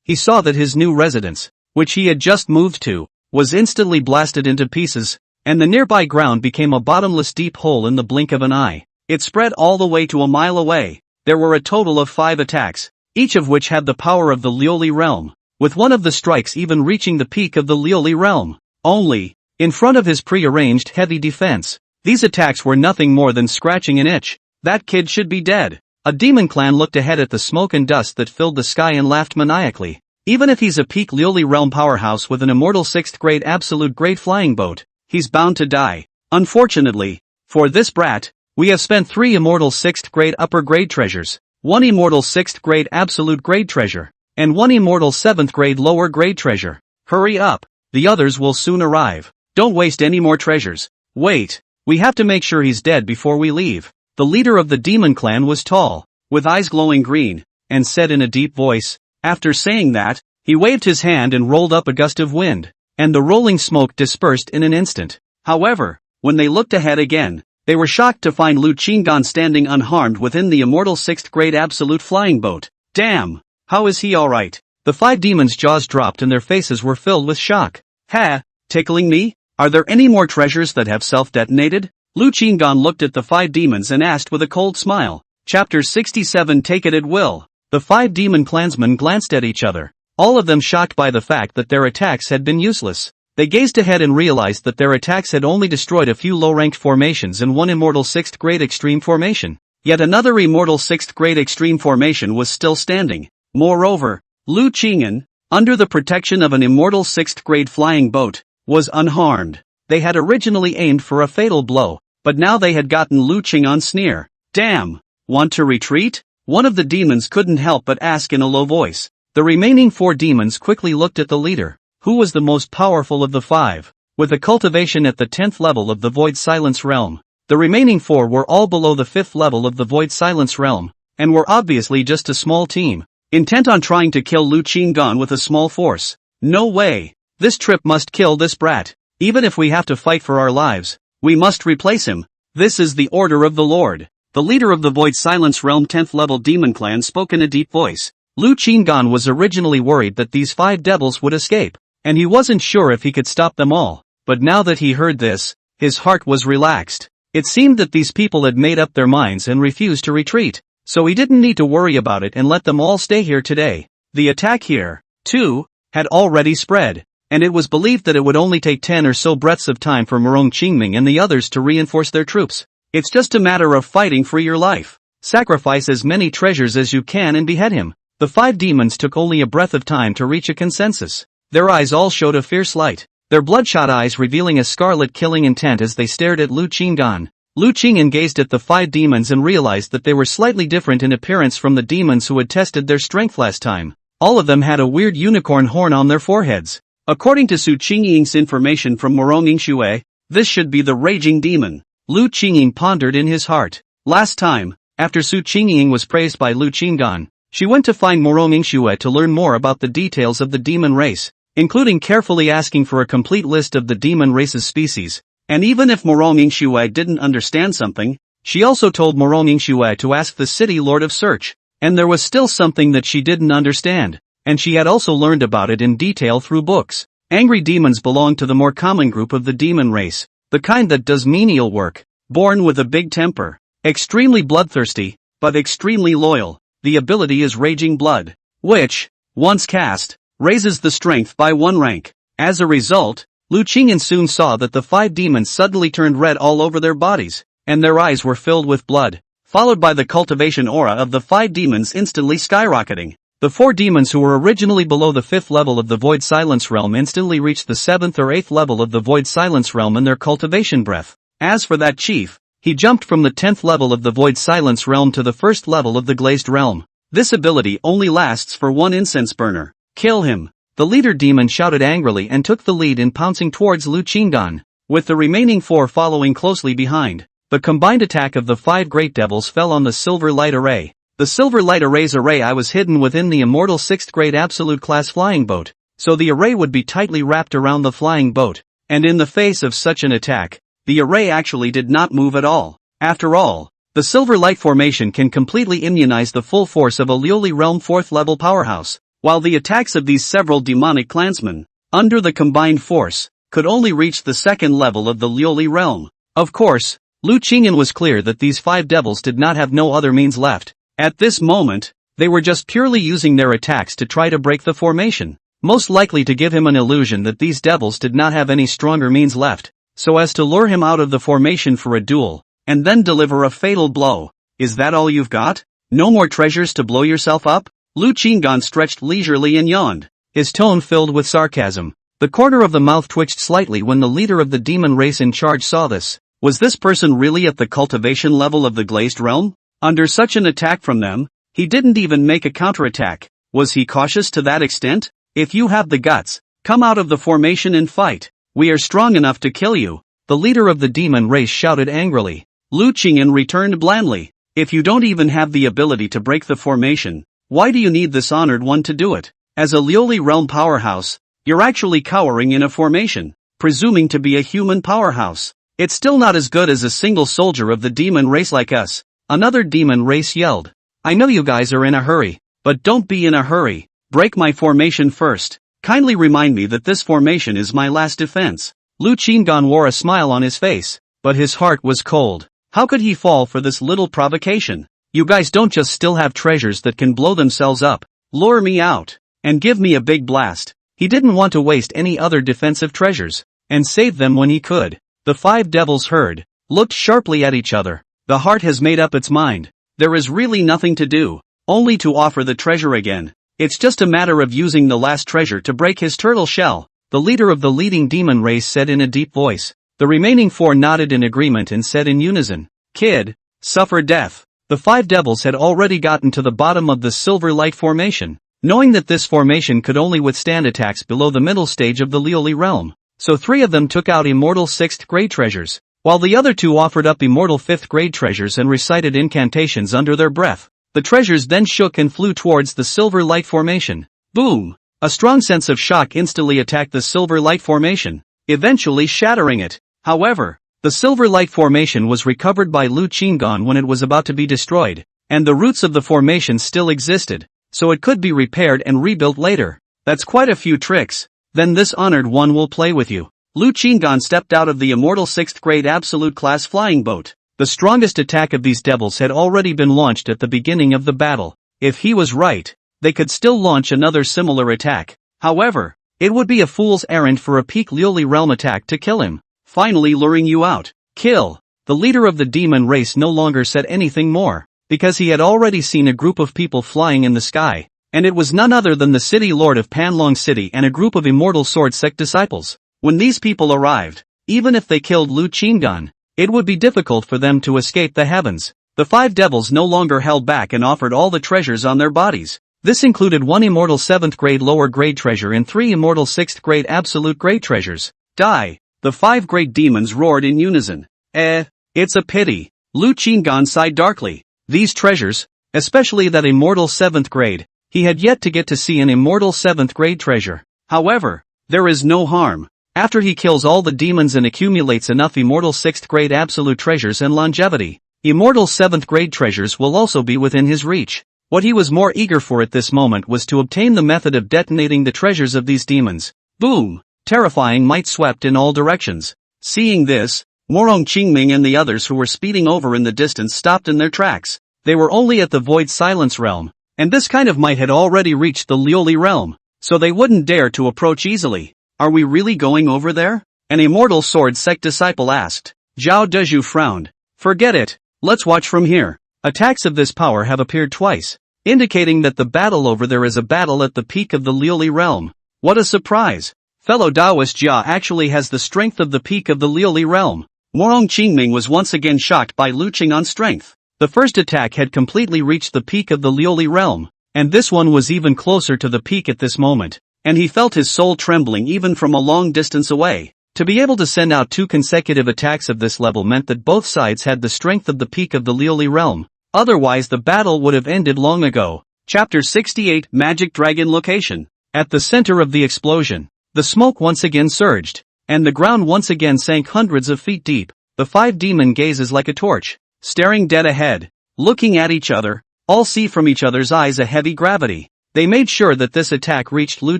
he saw that his new residence, which he had just moved to, was instantly blasted into pieces, and the nearby ground became a bottomless deep hole in the blink of an eye. It spread all the way to a mile away. There were a total of 5 attacks, each of which had the power of the Lioli realm, with one of the strikes even reaching the peak of the Lioli realm. Only, in front of his pre-arranged heavy defense, these attacks were nothing more than scratching an itch. That kid should be dead. A demon clan looked ahead at the smoke and dust that filled the sky and laughed maniacally. Even if he's a peak Lioli realm powerhouse with an immortal 6th grade absolute grade flying boat, he's bound to die. Unfortunately, for this brat, we have spent 3 immortal 6th grade upper grade treasures, 1 immortal 6th grade absolute grade treasure, and 1 immortal 7th grade lower grade treasure. Hurry up, the others will soon arrive. Don't waste any more treasures. Wait, we have to make sure he's dead before we leave. The leader of the demon clan was tall, with eyes glowing green, and said in a deep voice. After saying that, he waved his hand and rolled up a gust of wind, and the rolling smoke dispersed in an instant. However, when they looked ahead again, they were shocked to find Lu Qinggan standing unharmed within the immortal 6th grade absolute flying boat. Damn! How is he alright? The 5 demons' jaws dropped and their faces were filled with shock. Ha! Tickling me? Are there any more treasures that have self-detonated? Lu Qinggan looked at the 5 demons and asked with a cold smile. Chapter 67. Take it at will. The 5 demon clansmen glanced at each other, all of them shocked by the fact that their attacks had been useless. They gazed ahead and realized that their attacks had only destroyed a few low-ranked formations and 1 immortal 6th grade extreme formation. Yet another immortal 6th grade extreme formation was still standing. Moreover, Lu Qingyan, under the protection of an immortal 6th grade flying boat, was unharmed. They had originally aimed for a fatal blow, but now they had gotten Lu Qingyan's sneer. Damn! Want to retreat? One of the demons couldn't help but ask in a low voice. The remaining 4 demons quickly looked at the leader, who was the most powerful of the 5, with a cultivation at the 10th level of the Void Silence realm. The remaining 4 were all below the 5th level of the Void Silence realm, and were obviously just a small team, intent on trying to kill Lu Qinggan with a small force. No way! This trip must kill this brat. Even if we have to fight for our lives, we must replace him. This is the order of the Lord. The leader of the Void Silence realm 10th level demon clan spoke in a deep voice. Lu Qinggan was originally worried that these 5 devils would escape, and he wasn't sure if he could stop them all, but now that he heard this, his heart was relaxed. It seemed that these people had made up their minds and refused to retreat, so he didn't need to worry about it and let them all stay here today. The attack here, too, had already spread, and it was believed that it would only take 10 or so breaths of time for Morong Qingming and the others to reinforce their troops. It's just a matter of fighting for your life. Sacrifice as many treasures as you can and behead him. The 5 demons took only a breath of time to reach a consensus. Their eyes all showed a fierce light, their bloodshot eyes revealing a scarlet killing intent as they stared at Lu Qinggan. Lu Qingyan gazed at the 5 demons and realized that they were slightly different in appearance from the demons who had tested their strength last time. All of them had a weird unicorn horn on their foreheads. According to Su Qingying's information from Morong Yingxue, this should be the raging demon. Lu Qingying pondered in his heart. Last time, after Su Qingying was praised by Lu Qinggan, she went to find Morong Yingxue to learn more about the details of the demon race. including carefully asking for a complete list of the demon race's species. And even if Morongingxue didn't understand something, she also told Morongingxue to ask the city lord of search. And there was still something that she didn't understand, and she had also learned about it in detail through books. Angry demons belong to the more common group of the demon race, the kind that does menial work, born with a big temper, extremely bloodthirsty, but extremely loyal. The ability is Raging Blood, which, once cast, raises the strength by 1 rank. As a result, Lu Qingyan soon saw that the 5 demons suddenly turned red all over their bodies, and their eyes were filled with blood, followed by the cultivation aura of the 5 demons instantly skyrocketing. The 4 demons who were originally below the 5th level of the Void Silence Realm instantly reached the 7th or 8th level of the Void Silence Realm in their cultivation breath. As for that chief, he jumped from the 10th level of the Void Silence Realm to the 1st level of the Glazed Realm. This ability only lasts for 1 incense burner. Kill him! The leader demon shouted angrily and took the lead in pouncing towards Lu Qingdan, with the remaining 4 following closely behind. The combined attack of the 5 great devils fell on the Silver Light Array. The Silver Light Array's array eye was hidden within the immortal 6th grade absolute class flying boat, so the array would be tightly wrapped around the flying boat, and in the face of such an attack, the array actually did not move at all. After all, the Silver Light formation can completely immunize the full force of a Lioli Realm 4th level powerhouse, while the attacks of these several demonic clansmen, under the combined force, could only reach the 2nd level of the Lioli Realm. Of course, Lu Qingyan was clear that these 5 devils did not have no other means left. At this moment, they were just purely using their attacks to try to break the formation, most likely to give him an illusion that these devils did not have any stronger means left, so as to lure him out of the formation for a duel, and then deliver a fatal blow. Is that all you've got? No more treasures to blow yourself up? Lu Qingdan stretched leisurely and yawned, his tone filled with sarcasm. The corner of the mouth twitched slightly when the leader of the demon race in charge saw this. Was this person really at the cultivation level of the Glazed Realm? Under such an attack from them, he didn't even make a counterattack. Was he cautious to that extent? If you have the guts, come out of the formation and fight. We are strong enough to kill you, the leader of the demon race shouted angrily. Lu Qingyan returned blandly. If you don't even have the ability to break the formation, why do you need this honored one to do it? As a Lioli Realm powerhouse, you're actually cowering in a formation, presuming to be a human powerhouse. It's still not as good as a single soldier of the demon race like us, another demon race yelled. I know you guys are in a hurry, but don't be in a hurry. Break my formation first. Kindly remind me that this formation is my last defense. Lu Qingdan wore a smile on his face, but his heart was cold. How could he fall for this little provocation? You guys don't just still have treasures that can blow themselves up. Lure me out, and give me a big blast. He didn't want to waste any other defensive treasures, and save them when he could. The 5 devils heard, looked sharply at each other. The heart has made up its mind. There is really nothing to do, only to offer the treasure again. It's just a matter of using the last treasure to break his turtle shell, the leader of the leading demon race said in a deep voice. The remaining 4 nodded in agreement and said in unison, Kid, suffer death. The 5 devils had already gotten to the bottom of the Silver Light formation, knowing that this formation could only withstand attacks below the middle stage of the Lioli Realm. So 3 of them took out immortal 6th grade treasures, while the other 2 offered up immortal 5th grade treasures and recited incantations under their breath. The treasures then shook and flew towards the Silver Light formation. Boom! A strong sense of shock instantly attacked the Silver Light formation, eventually shattering it. However, the Silver Light formation was recovered by Lu Qingdan when it was about to be destroyed, and the roots of the formation still existed, so it could be repaired and rebuilt later. That's quite a few tricks. Then this honored one will play with you. Lu Qingdan stepped out of the immortal 6th grade absolute class flying boat. The strongest attack of these devils had already been launched at the beginning of the battle. If he was right, they could still launch another similar attack. However, it would be a fool's errand for a peak Lioli Realm attack to kill him, finally luring you out. Kill! The leader of the demon race no longer said anything more, because he had already seen a group of people flying in the sky. And it was none other than the city lord of Panlong City and a group of immortal sword sect disciples. When these people arrived, even if they killed Lu Qingdan, it would be difficult for them to escape the heavens. The 5 devils no longer held back and offered all the treasures on their bodies. This included 1 immortal 7th grade lower grade treasure and 3 immortal 6th grade absolute grade treasures. Die! The 5 great demons roared in unison. It's a pity. Lu Qingdan sighed darkly. These treasures, especially that immortal 7th grade, he had yet to get to see an immortal 7th grade treasure. However, There is no harm. After he kills all the demons and accumulates enough immortal 6th grade absolute treasures and longevity, immortal 7th grade treasures will also be within his reach. What he was more eager for at this moment was to obtain the method of detonating the treasures of these demons. Boom! Terrifying might swept in all directions. Seeing this, Morong Qingming and the others who were speeding over in the distance stopped in their tracks. They were only at the Void Silence realm, and this kind of might had already reached the Lioli realm, so they wouldn't dare to approach easily. Are we really going over there? An immortal sword sect disciple asked. Zhao Dezhu frowned. Forget it, let's watch from here. Attacks of this power have appeared twice, indicating that the battle over there is a battle at the peak of the Lioli realm. What a surprise! Fellow Taoist Jia actually has the strength of the peak of the Lioli realm. Morong Qingming was once again shocked by Lu Qing'an's strength. The first attack had completely reached the peak of the Lioli realm, and this one was even closer to the peak at this moment, and he felt his soul trembling even from a long distance away. To be able to send out 2 consecutive attacks of this level meant that both sides had the strength of the peak of the Lioli realm. Otherwise the battle would have ended long ago. Chapter 68 Magic Dragon Location. At the center of the explosion, the smoke once again surged, and the ground once again sank hundreds of feet deep. The 5 demon gazes like a torch, staring dead ahead, looking at each other, all see from each other's eyes a heavy gravity. They made sure that this attack reached Lu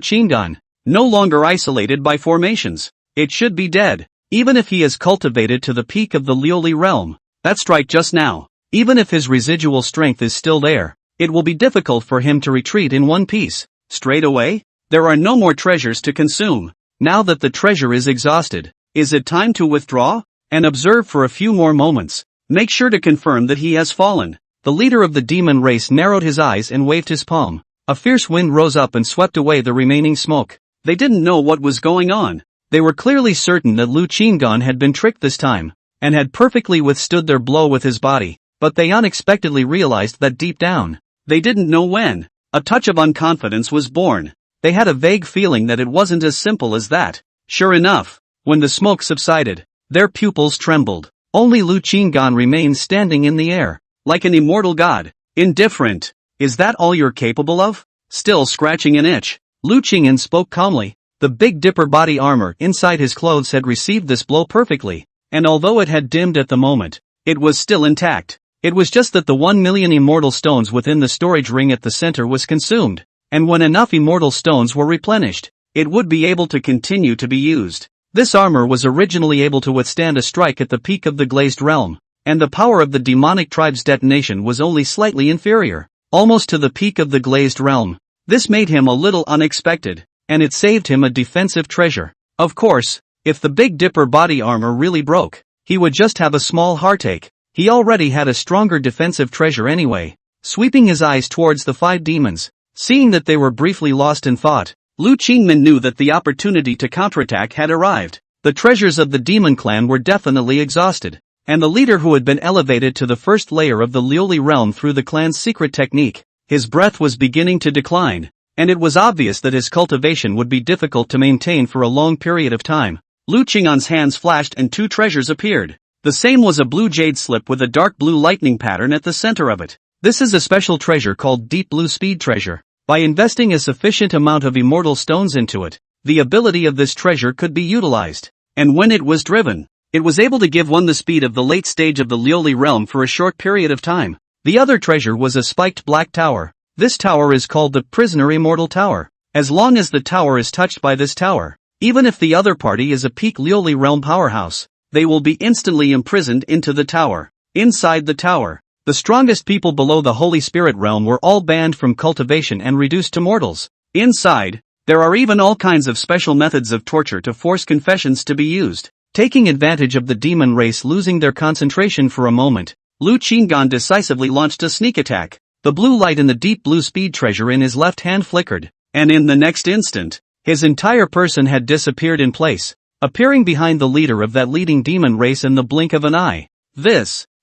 Qingdan, no longer isolated by formations. It should be dead, even if he is cultivated to the peak of the Lioli realm. That strike just now, even if his residual strength is still there, it will be difficult for him to retreat in one piece. Straight away? There are no more treasures to consume. Now that the treasure is exhausted, is it time to withdraw? And observe for a few more moments. Make sure to confirm that he has fallen. The leader of the demon race narrowed his eyes and waved his palm. A fierce wind rose up and swept away the remaining smoke. They didn't know what was going on. They were clearly certain that Lu Qingdan had been tricked this time, and had perfectly withstood their blow with his body, but they unexpectedly realized that deep down, they didn't know when, a touch of unconfidence was born. They had a vague feeling that it wasn't as simple as that. Sure enough, when the smoke subsided, their pupils trembled. Only Lu Qingdan remained standing in the air, like an immortal god. Indifferent. Is that all you're capable of? Still scratching an itch, Lu Qing'an spoke calmly. The Big Dipper body armor inside his clothes had received this blow perfectly, and although it had dimmed at the moment, it was still intact. It was just that the 1 million immortal stones within the storage ring at the center was consumed, and when enough immortal stones were replenished, it would be able to continue to be used. This armor was originally able to withstand a strike at the peak of the glazed realm, and the power of the demonic tribe's detonation was only slightly inferior, almost to the peak of the glazed realm. This made him a little unexpected, and it saved him a defensive treasure. Of course, if the Big Dipper body armor really broke, he would just have a small heartache. He already had a stronger defensive treasure anyway. Sweeping his eyes towards the 5 demons, seeing that they were briefly lost in thought, Lu Qingming knew that the opportunity to counterattack had arrived. The treasures of the demon clan were definitely exhausted, and the leader who had been elevated to the first layer of the Lioli realm through the clan's secret technique, his breath was beginning to decline, and it was obvious that his cultivation would be difficult to maintain for a long period of time. Lu Qing'an's hands flashed and 2 treasures appeared. The same was a blue jade slip with a dark blue lightning pattern at the center of it. This is a special treasure called Deep Blue Speed Treasure. By investing a sufficient amount of immortal stones into it, the ability of this treasure could be utilized, and when it was driven, it was able to give one the speed of the late stage of the Lioli realm for a short period of time. The other treasure was a spiked black tower. This tower is called the Prisoner Immortal Tower. As long as the tower is touched by this tower, even if the other party is a peak Lioli realm powerhouse, they will be instantly imprisoned into the tower. Inside the tower, the strongest people below the Holy Spirit realm were all banned from cultivation and reduced to mortals. Inside, there are even all kinds of special methods of torture to force confessions to be used. Taking advantage of the demon race losing their concentration for a moment, Lu Qingdan decisively launched a sneak attack. The blue light in the deep blue speed treasure in his left hand flickered, and in the next instant, his entire person had disappeared in place, appearing behind the leader of that leading demon race in the blink of an eye.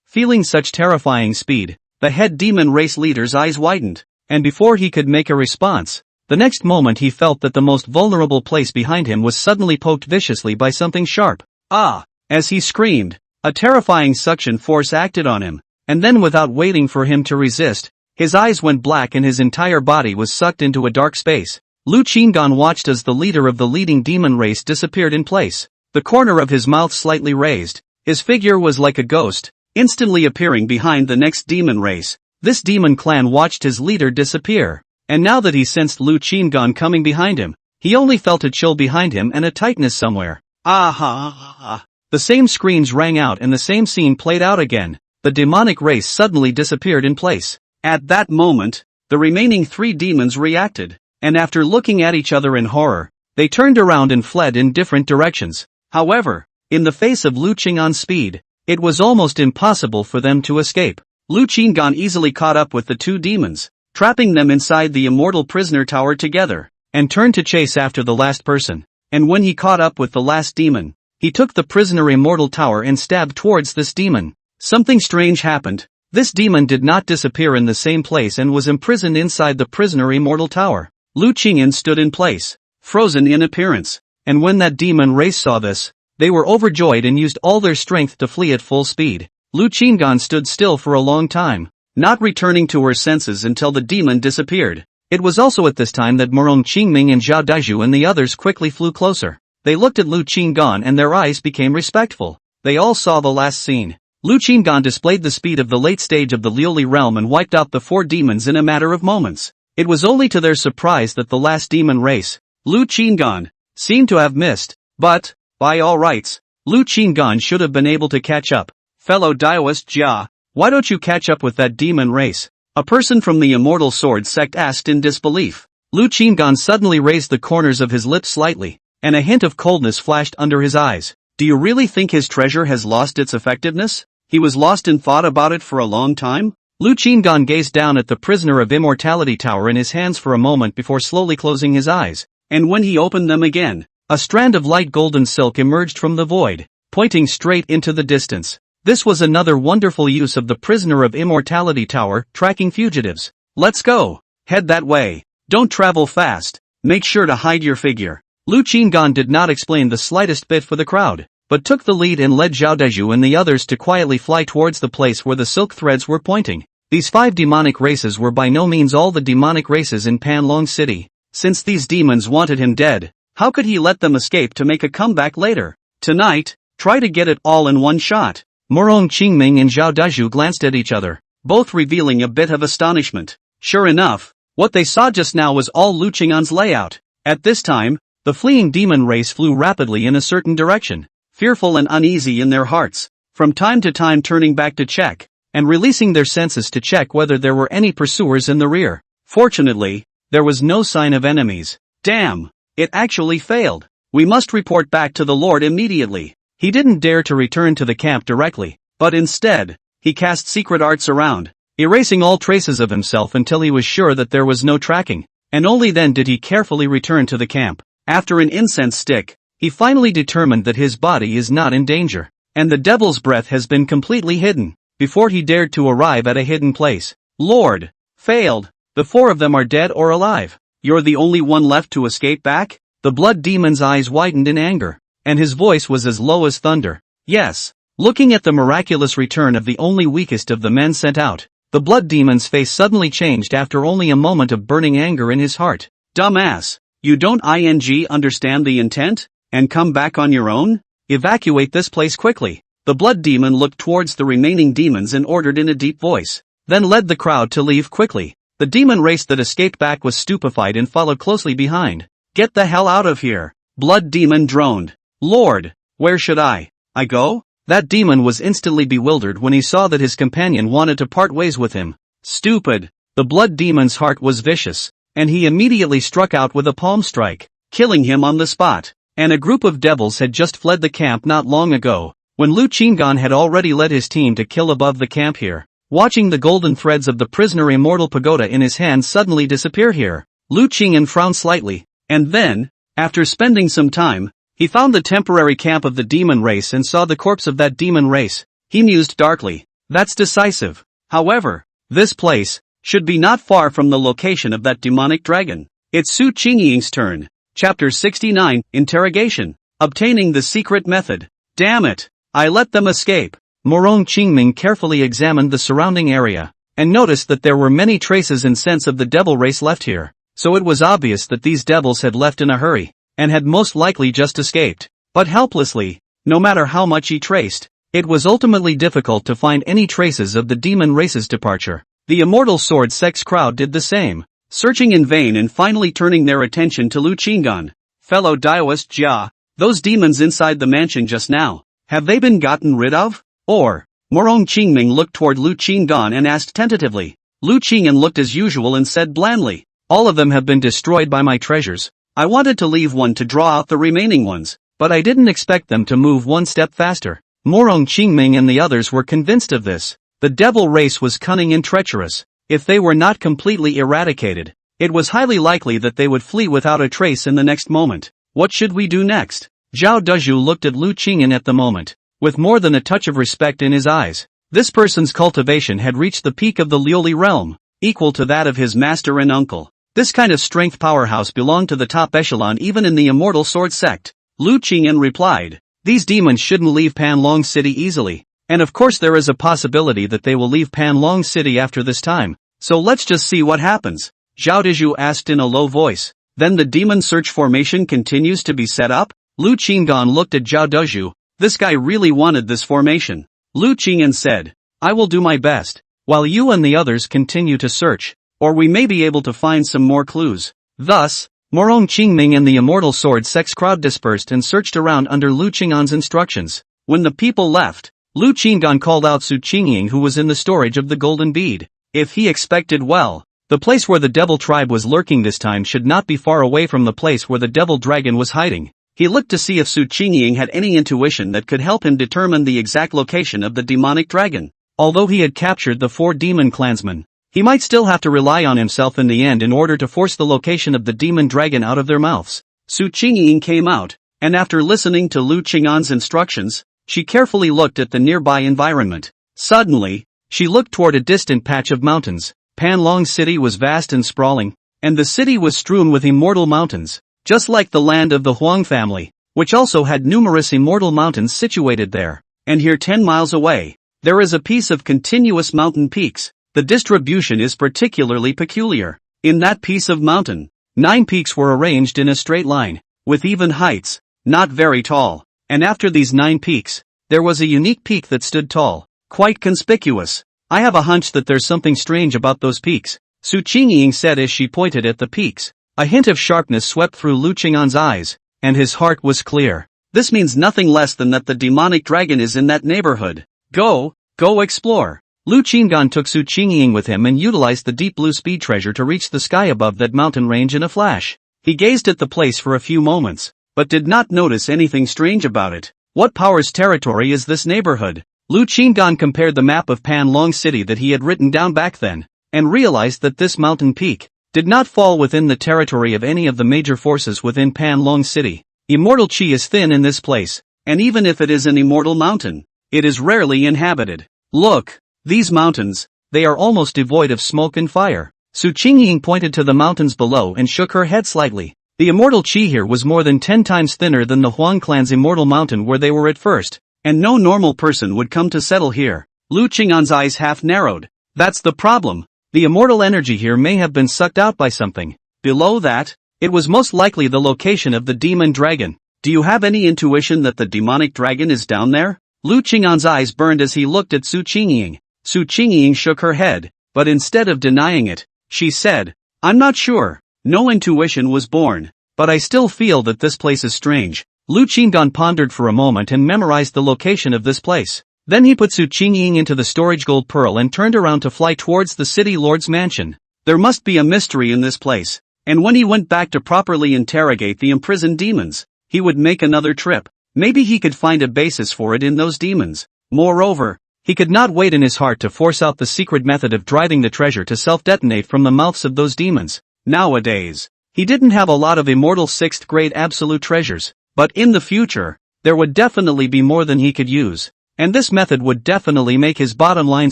Feeling such terrifying speed, the head demon race leader's eyes widened, and before he could make a response, the next moment he felt that the most vulnerable place behind him was suddenly poked viciously by something sharp. Ah! As he screamed, a terrifying suction force acted on him, and then without waiting for him to resist, his eyes went black and his entire body was sucked into a dark space. Lu Qinggan watched as the leader of the leading demon race disappeared in place. The corner of his mouth slightly raised. His figure was like a ghost, instantly appearing behind the next demon race. This demon clan watched his leader disappear. And now that he sensed Lu Qinggan coming behind him, he only felt a chill behind him and a tightness somewhere. Ah. The same screams rang out and the same scene played out again. The demonic race suddenly disappeared in place. At that moment, the remaining 3 demons reacted, and after looking at each other in horror, they turned around and fled in different directions. However, in the face of Lu Qinggan's speed, it was almost impossible for them to escape. Lu Qinggan easily caught up with the 2 demons, trapping them inside the immortal prisoner tower together, and turned to chase after the last person. And when he caught up with the last demon, he took the prisoner immortal tower and stabbed towards this demon. Something strange happened. This demon did not disappear in the same place and was imprisoned inside the prisoner immortal tower. Lu Qingyan stood in place, frozen in appearance. And when that demon race saw this, they were overjoyed and used all their strength to flee at full speed. Lu Qinggan stood still for a long time, not returning to her senses until the demon disappeared. It was also at this time that Morong Qingming and Zhao Daiju and the others quickly flew closer. They looked at Lu Qinggan and their eyes became respectful. They all saw the last scene. Lu Qinggan displayed the speed of the late stage of the Liuli realm and wiped out the 4 demons in a matter of moments. It was only to their surprise that the last demon race, Lu Qinggan, seemed to have missed. But, by all rights, Lu Qinggan should have been able to catch up. Fellow Daoist Jia, why don't you catch up with that demon race? A person from the Immortal Sword sect asked in disbelief. Lu Qinggan suddenly raised the corners of his lips slightly, and a hint of coldness flashed under his eyes. Do you really think his treasure has lost its effectiveness? He was lost in thought about it for a long time? Lu Qinggan gazed down at the prisoner of immortality tower in his hands for a moment before slowly closing his eyes, and when he opened them again, a strand of light golden silk emerged from the void, pointing straight into the distance. This was another wonderful use of the prisoner of immortality tower, tracking fugitives. Let's go. Head that way. Don't travel fast. Make sure to hide your figure. Lu Qinggan did not explain the slightest bit for the crowd, but took the lead and led Zhao Daiju and the others to quietly fly towards the place where the silk threads were pointing. These 5 demonic races were by no means all the demonic races in Panlong City. Since these demons wanted him dead, how could he let them escape to make a comeback later? Tonight, try to get it all in one shot. Morong Qingming and Zhao Daiju glanced at each other, both revealing a bit of astonishment. Sure enough, what they saw just now was all Lu Qinggan's layout. At this time, the fleeing demon race flew rapidly in a certain direction, fearful and uneasy in their hearts, from time to time turning back to check, and releasing their senses to check whether there were any pursuers in the rear. Fortunately, there was no sign of enemies. Damn! It actually failed. We must report back to the Lord immediately. He didn't dare to return to the camp directly, but instead, he cast secret arts around, erasing all traces of himself until he was sure that there was no tracking, and only then did he carefully return to the camp. After an incense stick, he finally determined that his body is not in danger, and the devil's breath has been completely hidden, before he dared to arrive at a hidden place. Lord! Failed! The 4 of them are dead or alive. You're the only one left to escape back? The blood demon's eyes widened in anger, and his voice was as low as thunder. Yes. Looking at the miraculous return of the only weakest of the men sent out, the blood demon's face suddenly changed after only a moment of burning anger in his heart. Dumbass! You don't understand the intent? And come back on your own? Evacuate this place quickly. The blood demon looked towards the remaining demons and ordered in a deep voice, then led the crowd to leave quickly. The demon race that escaped back was stupefied and followed closely behind. Get the hell out of here! Blood demon droned. Lord, where should I go? That demon was instantly bewildered when he saw that his companion wanted to part ways with him. Stupid! The blood demon's heart was vicious, and he immediately struck out with a palm strike, killing him on the spot. And a group of devils had just fled the camp not long ago, when Lu Qinggan had already led his team to kill above the camp here. Watching the golden threads of the prisoner immortal pagoda in his hand suddenly disappear here, Lu Qinggan frowned slightly, and then, after spending some time, he found the temporary camp of the demon race and saw the corpse of that demon race. He mused darkly. That's decisive. However, this place should be not far from the location of that demonic dragon. It's Su Qingying's turn. Chapter 69, Interrogation. Obtaining the secret method. Damn it! I let them escape. Morong Qingming carefully examined the surrounding area, and noticed that there were many traces and scents of the devil race left here. so it was obvious that these devils had left in a hurry, and had most likely just escaped. But helplessly, no matter how much he traced, it was ultimately difficult to find any traces of the demon race's departure. The immortal sword sex crowd did the same, searching in vain and finally turning their attention to Lu Qinggan. Fellow Daoist Jia, those demons inside the mansion just now, have they been gotten rid of? Or, Morong Qingming looked toward Lu Qinggan and asked tentatively. Lu Qinggan looked as usual and said blandly, all of them have been destroyed by my treasures. I wanted to leave one to draw out the remaining ones, but I didn't expect them to move one step faster. Morong Qingming and the others were convinced of this. The devil race was cunning and treacherous. If they were not completely eradicated, it was highly likely that they would flee without a trace in the next moment. What should we do next? Zhao Dezhu looked at Lu Qingyan at the moment, with more than a touch of respect in his eyes. This person's cultivation had reached the peak of the Liuli realm, equal to that of his master and uncle. This kind of strength powerhouse belonged to the top echelon even in the immortal sword sect. Lu Qingyan replied, these demons shouldn't leave Panlong City easily, and of course there is a possibility that they will leave Panlong City after this time, so let's just see what happens. Zhao Dezhu asked in a low voice. Then the demon search formation continues to be set up? Lu Qinggan looked at Zhao Dezhu. This guy really wanted this formation. Lu Qingyan said, I will do my best, while you and the others continue to search, or we may be able to find some more clues. Thus, Morong Qingming and the immortal sword sex crowd dispersed and searched around under Lu Qinggan's instructions. When the people left, Lu Qinggan called out Su Qingying, who was in the storage of the golden bead. If he expected well, the place where the devil tribe was lurking this time should not be far away from the place where the devil dragon was hiding. He looked to see if Su Qingying had any intuition that could help him determine the exact location of the demonic dragon. Although he had captured the 4 demon clansmen, he might still have to rely on himself in the end in order to force the location of the demon dragon out of their mouths. Su Qingying came out, and after listening to Lu Qing'an's instructions, she carefully looked at the nearby environment. Suddenly, she looked toward a distant patch of mountains. Panlong City was vast and sprawling, and the city was strewn with immortal mountains, just like the land of the Huang family, which also had numerous immortal mountains situated there. And here 10 miles away, there is a piece of continuous mountain peaks. The distribution is particularly peculiar. In that piece of mountain, 9 peaks were arranged in a straight line, with even heights, not very tall. And after these 9 peaks, there was a unique peak that stood tall, quite conspicuous. I have a hunch that there's something strange about those peaks, Su Qingying said as she pointed at the peaks. A hint of sharpness swept through Lu Qing'an's eyes, and his heart was clear. This means nothing less than that the demonic dragon is in that neighborhood. Go explore. Lu Qinggan took Su Qingying with him and utilized the deep blue speed treasure to reach the sky above that mountain range in a flash. He gazed at the place for a few moments, but did not notice anything strange about it. What power's territory is this neighborhood? Lu Qinggan compared the map of Panlong City that he had written down back then, and realized that this mountain peak did not fall within the territory of any of the major forces within Panlong City. Immortal chi is thin in this place, and even if it is an immortal mountain, it is rarely inhabited. Look, these mountains, they are almost devoid of smoke and fire. Su Qingying pointed to the mountains below and shook her head slightly. The immortal chi here was more than 10 times thinner than the Huang clan's immortal mountain where they were at first, and no normal person would come to settle here. Lu Qing'an's eyes half narrowed. That's the problem. The immortal energy here may have been sucked out by something. Below that, it was most likely the location of the demon dragon. Do you have any intuition that the demonic dragon is down there? Lu Qing'an's eyes burned as he looked at Su Qingying. Su Qingying shook her head, but instead of denying it, she said, I'm not sure. No intuition was born, but I still feel that this place is strange. Lu Qinggan pondered for a moment and memorized the location of this place. Then he put Su Qingying into the storage gold pearl and turned around to fly towards the city lord's mansion. There must be a mystery in this place, and when he went back to properly interrogate the imprisoned demons, he would make another trip. Maybe he could find a basis for it in those demons. Moreover, he could not wait in his heart to force out the secret method of driving the treasure to self-detonate from the mouths of those demons. Nowadays, he didn't have a lot of immortal 6th grade absolute treasures, but in the future, there would definitely be more than he could use. And this method would definitely make his bottom line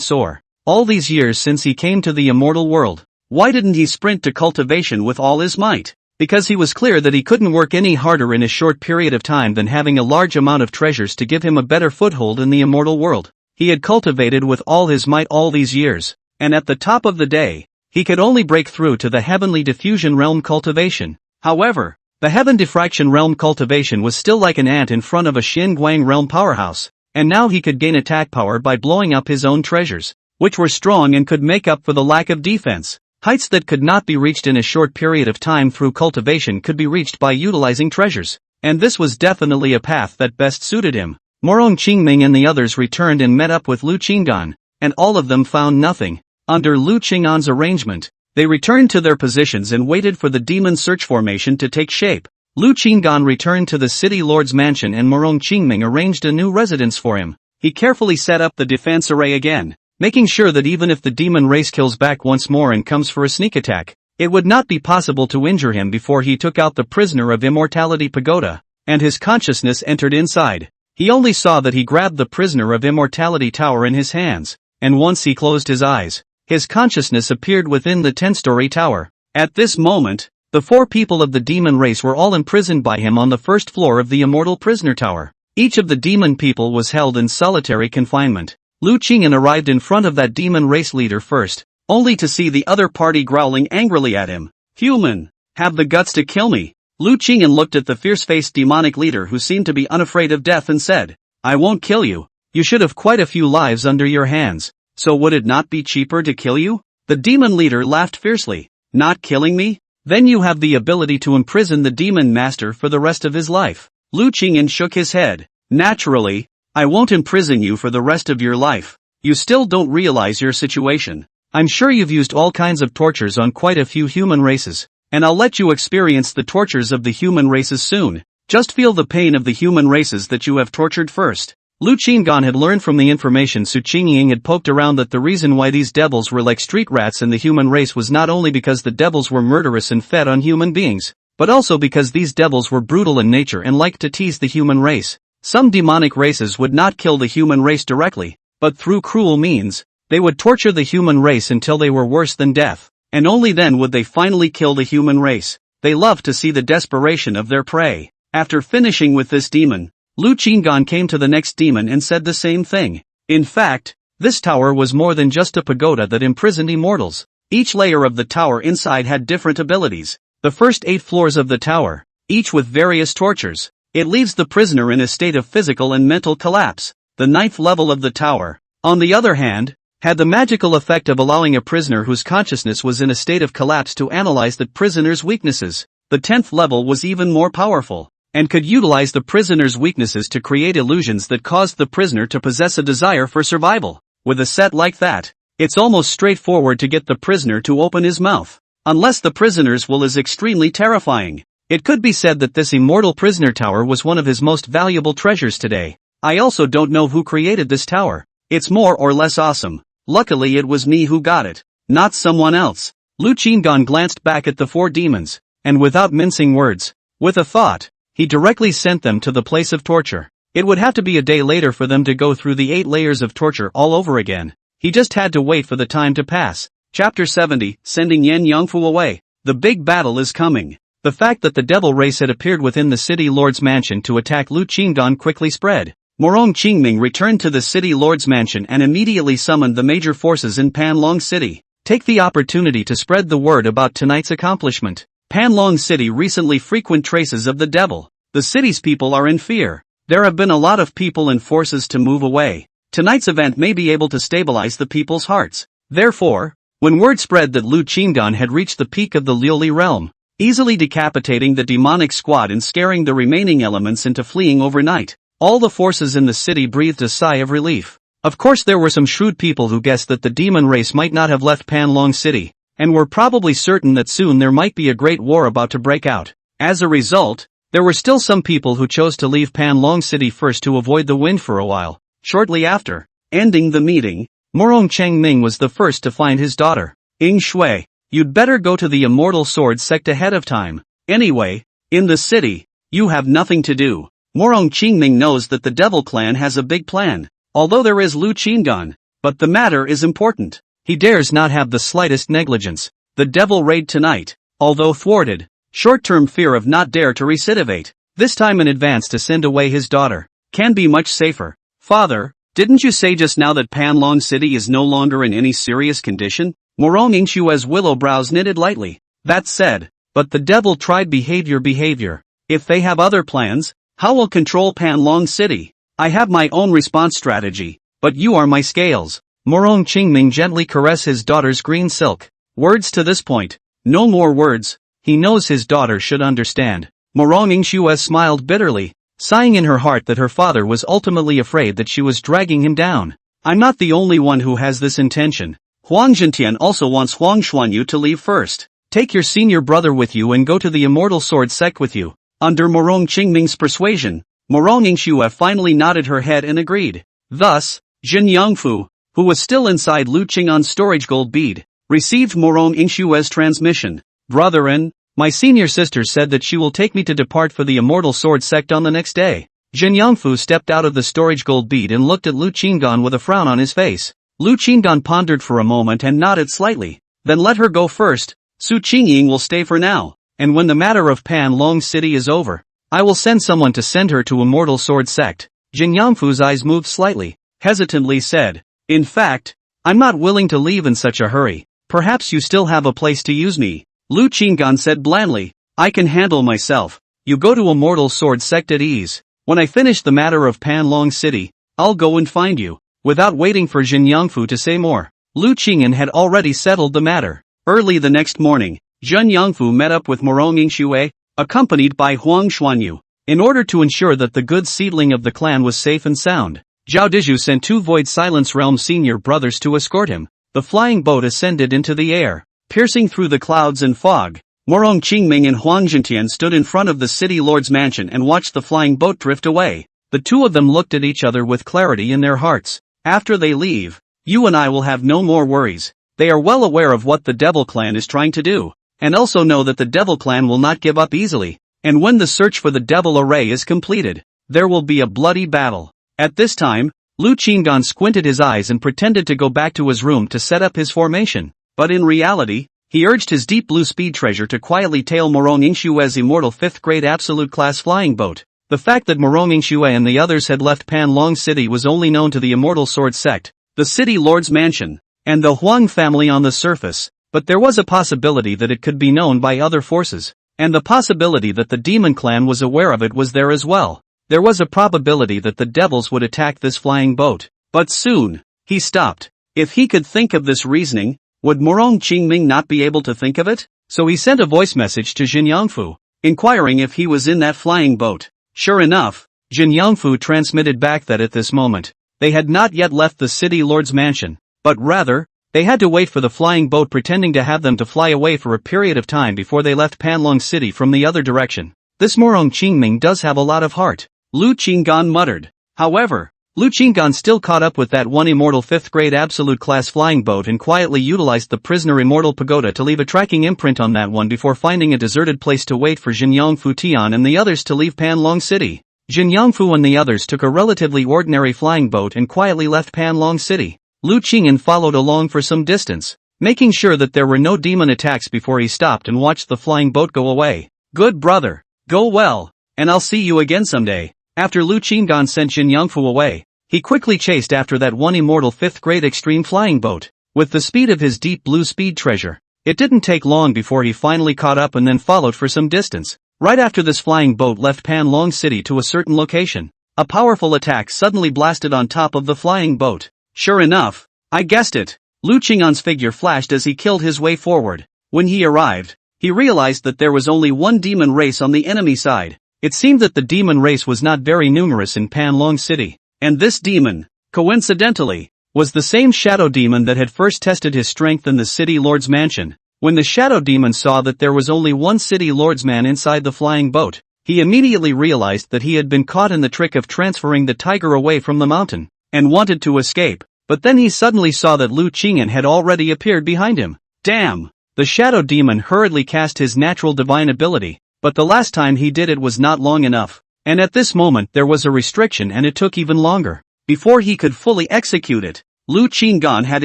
soar. All these years since he came to the immortal world, why didn't he sprint to cultivation with all his might? Because he was clear that he couldn't work any harder in a short period of time than having a large amount of treasures to give him a better foothold in the immortal world. He had cultivated with all his might all these years, and at the top of the day, he could only break through to the heavenly diffusion realm cultivation. However, the heaven diffraction realm cultivation was still like an ant in front of a Xinguang realm powerhouse, and now he could gain attack power by blowing up his own treasures, which were strong and could make up for the lack of defense. Heights that could not be reached in a short period of time through cultivation could be reached by utilizing treasures, and this was definitely a path that best suited him. Morong Qingming and the others returned and met up with Lu Qinggan, and all of them found nothing. Under Lu Qing'an's arrangement, they returned to their positions and waited for the demon search formation to take shape. Lu Qinggan returned to the city lord's mansion and Morong Qingming arranged a new residence for him. He carefully set up the defense array again, making sure that even if the demon race kills back once more and comes for a sneak attack, it would not be possible to injure him before he took out the prisoner of immortality pagoda, and his consciousness entered inside. He only saw that he grabbed the prisoner of immortality tower in his hands, and once he closed his eyes, his consciousness appeared within the 10-story tower. At this moment, the 4 people of the demon race were all imprisoned by him on the first floor of the immortal prisoner tower. Each of the demon people was held in solitary confinement. Lu Qing'an arrived in front of that demon race leader first, only to see the other party growling angrily at him. "Human, have the guts to kill me." Lu Qing'an looked at the fierce-faced demonic leader who seemed to be unafraid of death and said, "I won't kill you. You should have quite a few lives under your hands, so would it not be cheaper to kill you?" The demon leader laughed fiercely. "Not killing me? Then you have the ability to imprison the demon master for the rest of his life." Lu Qing'an shook his head. "Naturally, I won't imprison you for the rest of your life. You still don't realize your situation. I'm sure you've used all kinds of tortures on quite a few human races, and I'll let you experience the tortures of the human races soon. Just feel the pain of the human races that you have tortured first." Lu Qinggan had learned from the information Su Qingying had poked around that the reason why these devils were like street rats in the human race was not only because the devils were murderous and fed on human beings, but also because these devils were brutal in nature and liked to tease the human race. Some demonic races would not kill the human race directly, but through cruel means, they would torture the human race until they were worse than death, and only then would they finally kill the human race. They loved to see the desperation of their prey. After finishing with this demon, Lu Qinggan came to the next demon and said the same thing. In fact, this tower was more than just a pagoda that imprisoned immortals. Each layer of the tower inside had different abilities. The first 8 floors of the tower, each with various tortures. It leaves the prisoner in a state of physical and mental collapse. The 9th level of the tower, on the other hand, had the magical effect of allowing a prisoner whose consciousness was in a state of collapse to analyze the prisoner's weaknesses. The 10th level was even more powerful, and could utilize the prisoner's weaknesses to create illusions that caused the prisoner to possess a desire for survival. With a set like that, it's almost straightforward to get the prisoner to open his mouth. Unless the prisoner's will is extremely terrifying. It could be said that this immortal prisoner tower was one of his most valuable treasures today. I also don't know who created this tower. It's more or less awesome. Luckily it was me who got it, not someone else. Lu Qinggan glanced back at the 4 demons, and without mincing words, with a thought, he directly sent them to the place of torture. It would have to be a day later for them to go through the 8 layers of torture all over again. He just had to wait for the time to pass. Chapter 70, Sending Yen Yangfu away. The big battle is coming. The fact that the devil race had appeared within the city lord's mansion to attack Lu Qingdan quickly spread. Morong Qingming returned to the city lord's mansion and immediately summoned the major forces in Panlong City. Take the opportunity to spread the word about tonight's accomplishment. Panlong City recently frequent traces of the devil. The city's people are in fear. There have been a lot of people and forces to move away. Tonight's event may be able to stabilize the people's hearts. Therefore, when word spread that Lu Qingdan had reached the peak of the Liuli realm, easily decapitating the demonic squad and scaring the remaining elements into fleeing overnight, all the forces in the city breathed a sigh of relief. Of course there were some shrewd people who guessed that the demon race might not have left Panlong City, and were probably certain that soon there might be a great war about to break out. As a result, there were still some people who chose to leave Panlong City first to avoid the wind for a while. Shortly after ending the meeting, Morong Chengming was the first to find his daughter. Ying Shui, you'd better go to the Immortal Sword sect ahead of time. Anyway, in the city, you have nothing to do. Morong Qingming knows that the Devil Clan has a big plan, although there is Lu Qinggan, but the matter is important. He dares not have the slightest negligence. The devil raid tonight, although thwarted, short-term fear of not dare to recidivate, this time in advance to send away his daughter, can be much safer. Father, didn't you say just now that Panlong City is no longer in any serious condition? Morong Ingshue's willow brows knitted lightly. That said, but the devil tried behavior. If they have other plans, how will control Panlong City? I have my own response strategy, but you are my scales. Morong Qingming gently caressed his daughter's green silk. Words to this point. No more words. He knows his daughter should understand. Morong Ingshue smiled bitterly, sighing in her heart that her father was ultimately afraid that she was dragging him down. I'm not the only one who has this intention. Huang Zhentian also wants Huang Xuanyu to leave first. Take your senior brother with you and go to the Immortal Sword sect with you. Under Morong Qingming's persuasion, Morong Ingshue finally nodded her head and agreed. Thus, Jin Yangfu, who was still inside Lu Qing'an's storage gold bead, received Morong Ingshue's transmission. Brethren, my senior sister said that she will take me to depart for the Immortal Sword sect on the next day. Jin Yangfu stepped out of the storage gold bead and looked at Lu Qing'an with a frown on his face. Lu Qing'an pondered for a moment and nodded slightly. Then let her go first. Su Qingying will stay for now, and when the matter of Panlong City is over, I will send someone to send her to Immortal Sword sect. Jin Yangfu's eyes moved slightly, hesitantly said, in fact, I'm not willing to leave in such a hurry. Perhaps you still have a place to use me. Lu Qing'an said blandly, I can handle myself. You go to Immortal Sword sect at ease. When I finish the matter of Panlong City, I'll go and find you. Without waiting for Jin Yangfu to say more, Lu Qing'an had already settled the matter. Early the next morning, Jin Yangfu met up with Morong Ingshue, accompanied by Huang Xuanyu. In order to ensure that the good seedling of the clan was safe and sound, Zhao Dizhu sent 2 Void Silence Realm senior brothers to escort him. The flying boat ascended into the air, piercing through the clouds and fog. Morong Qingming and Huang Zhentian stood in front of the city lord's mansion and watched the flying boat drift away. The two of them looked at each other with clarity in their hearts. After they leave, you and I will have no more worries. They are well aware of what the Devil Clan is trying to do, and also know that the Devil Clan will not give up easily. And when the search for the Devil Array is completed, there will be a bloody battle. At this time, Lu Qing'an squinted his eyes and pretended to go back to his room to set up his formation. But in reality, he urged his deep blue speed treasure to quietly tail Morong Ingshue's immortal 5th grade absolute class flying boat. The fact that Morong Ingshue and the others had left Panlong City was only known to the Immortal Sword sect, the city lord's mansion, and the Huang family on the surface, but there was a possibility that it could be known by other forces, and the possibility that the Demon Clan was aware of it was there as well. There was a probability that the devils would attack this flying boat, but soon, he stopped. If he could think of this reasoning, would Morong Qingming not be able to think of it? So he sent a voice message to Jin Yangfu, inquiring if he was in that flying boat. Sure enough, Jin Yangfu transmitted back that at this moment, they had not yet left the city lord's mansion, but rather, they had to wait for the flying boat pretending to have them to fly away for a period of time before they left Panlong City from the other direction. This Morong Qingming does have a lot of heart, Lu Qing'an muttered. However, Lu Qing'an still caught up with that one immortal 5th grade absolute class flying boat and quietly utilized the prisoner immortal pagoda to leave a tracking imprint on that one before finding a deserted place to wait for Jin Yangfu Tian and the others to leave Panlong City. Jin Yangfu and the others took a relatively ordinary flying boat and quietly left Panlong City. Lu Qing'an followed along for some distance, making sure that there were no demon attacks before he stopped and watched the flying boat go away. Good brother, go well, and I'll see you again someday. After Lu Qing'an sent Jin Yangfu away, he quickly chased after that one immortal 5th grade extreme flying boat, with the speed of his deep blue speed treasure. It didn't take long before he finally caught up and then followed for some distance. Right after this flying boat left Panlong City to a certain location, a powerful attack suddenly blasted on top of the flying boat. Sure enough, I guessed it. Lu Qing'an's figure flashed as he killed his way forward. When he arrived, he realized that there was only one demon race on the enemy side. It seemed that the demon race was not very numerous in Panlong City, and this demon, coincidentally, was the same shadow demon that had first tested his strength in the city lord's mansion. When the shadow demon saw that there was only one city lordsman inside the flying boat, he immediately realized that he had been caught in the trick of transferring the tiger away from the mountain, and wanted to escape, but then he suddenly saw that Lu Qing'an had already appeared behind him. Damn! The shadow demon hurriedly cast his natural divine ability, but the last time he did it was not long enough, and at this moment there was a restriction and it took even longer. Before he could fully execute it, Lu Qing'an had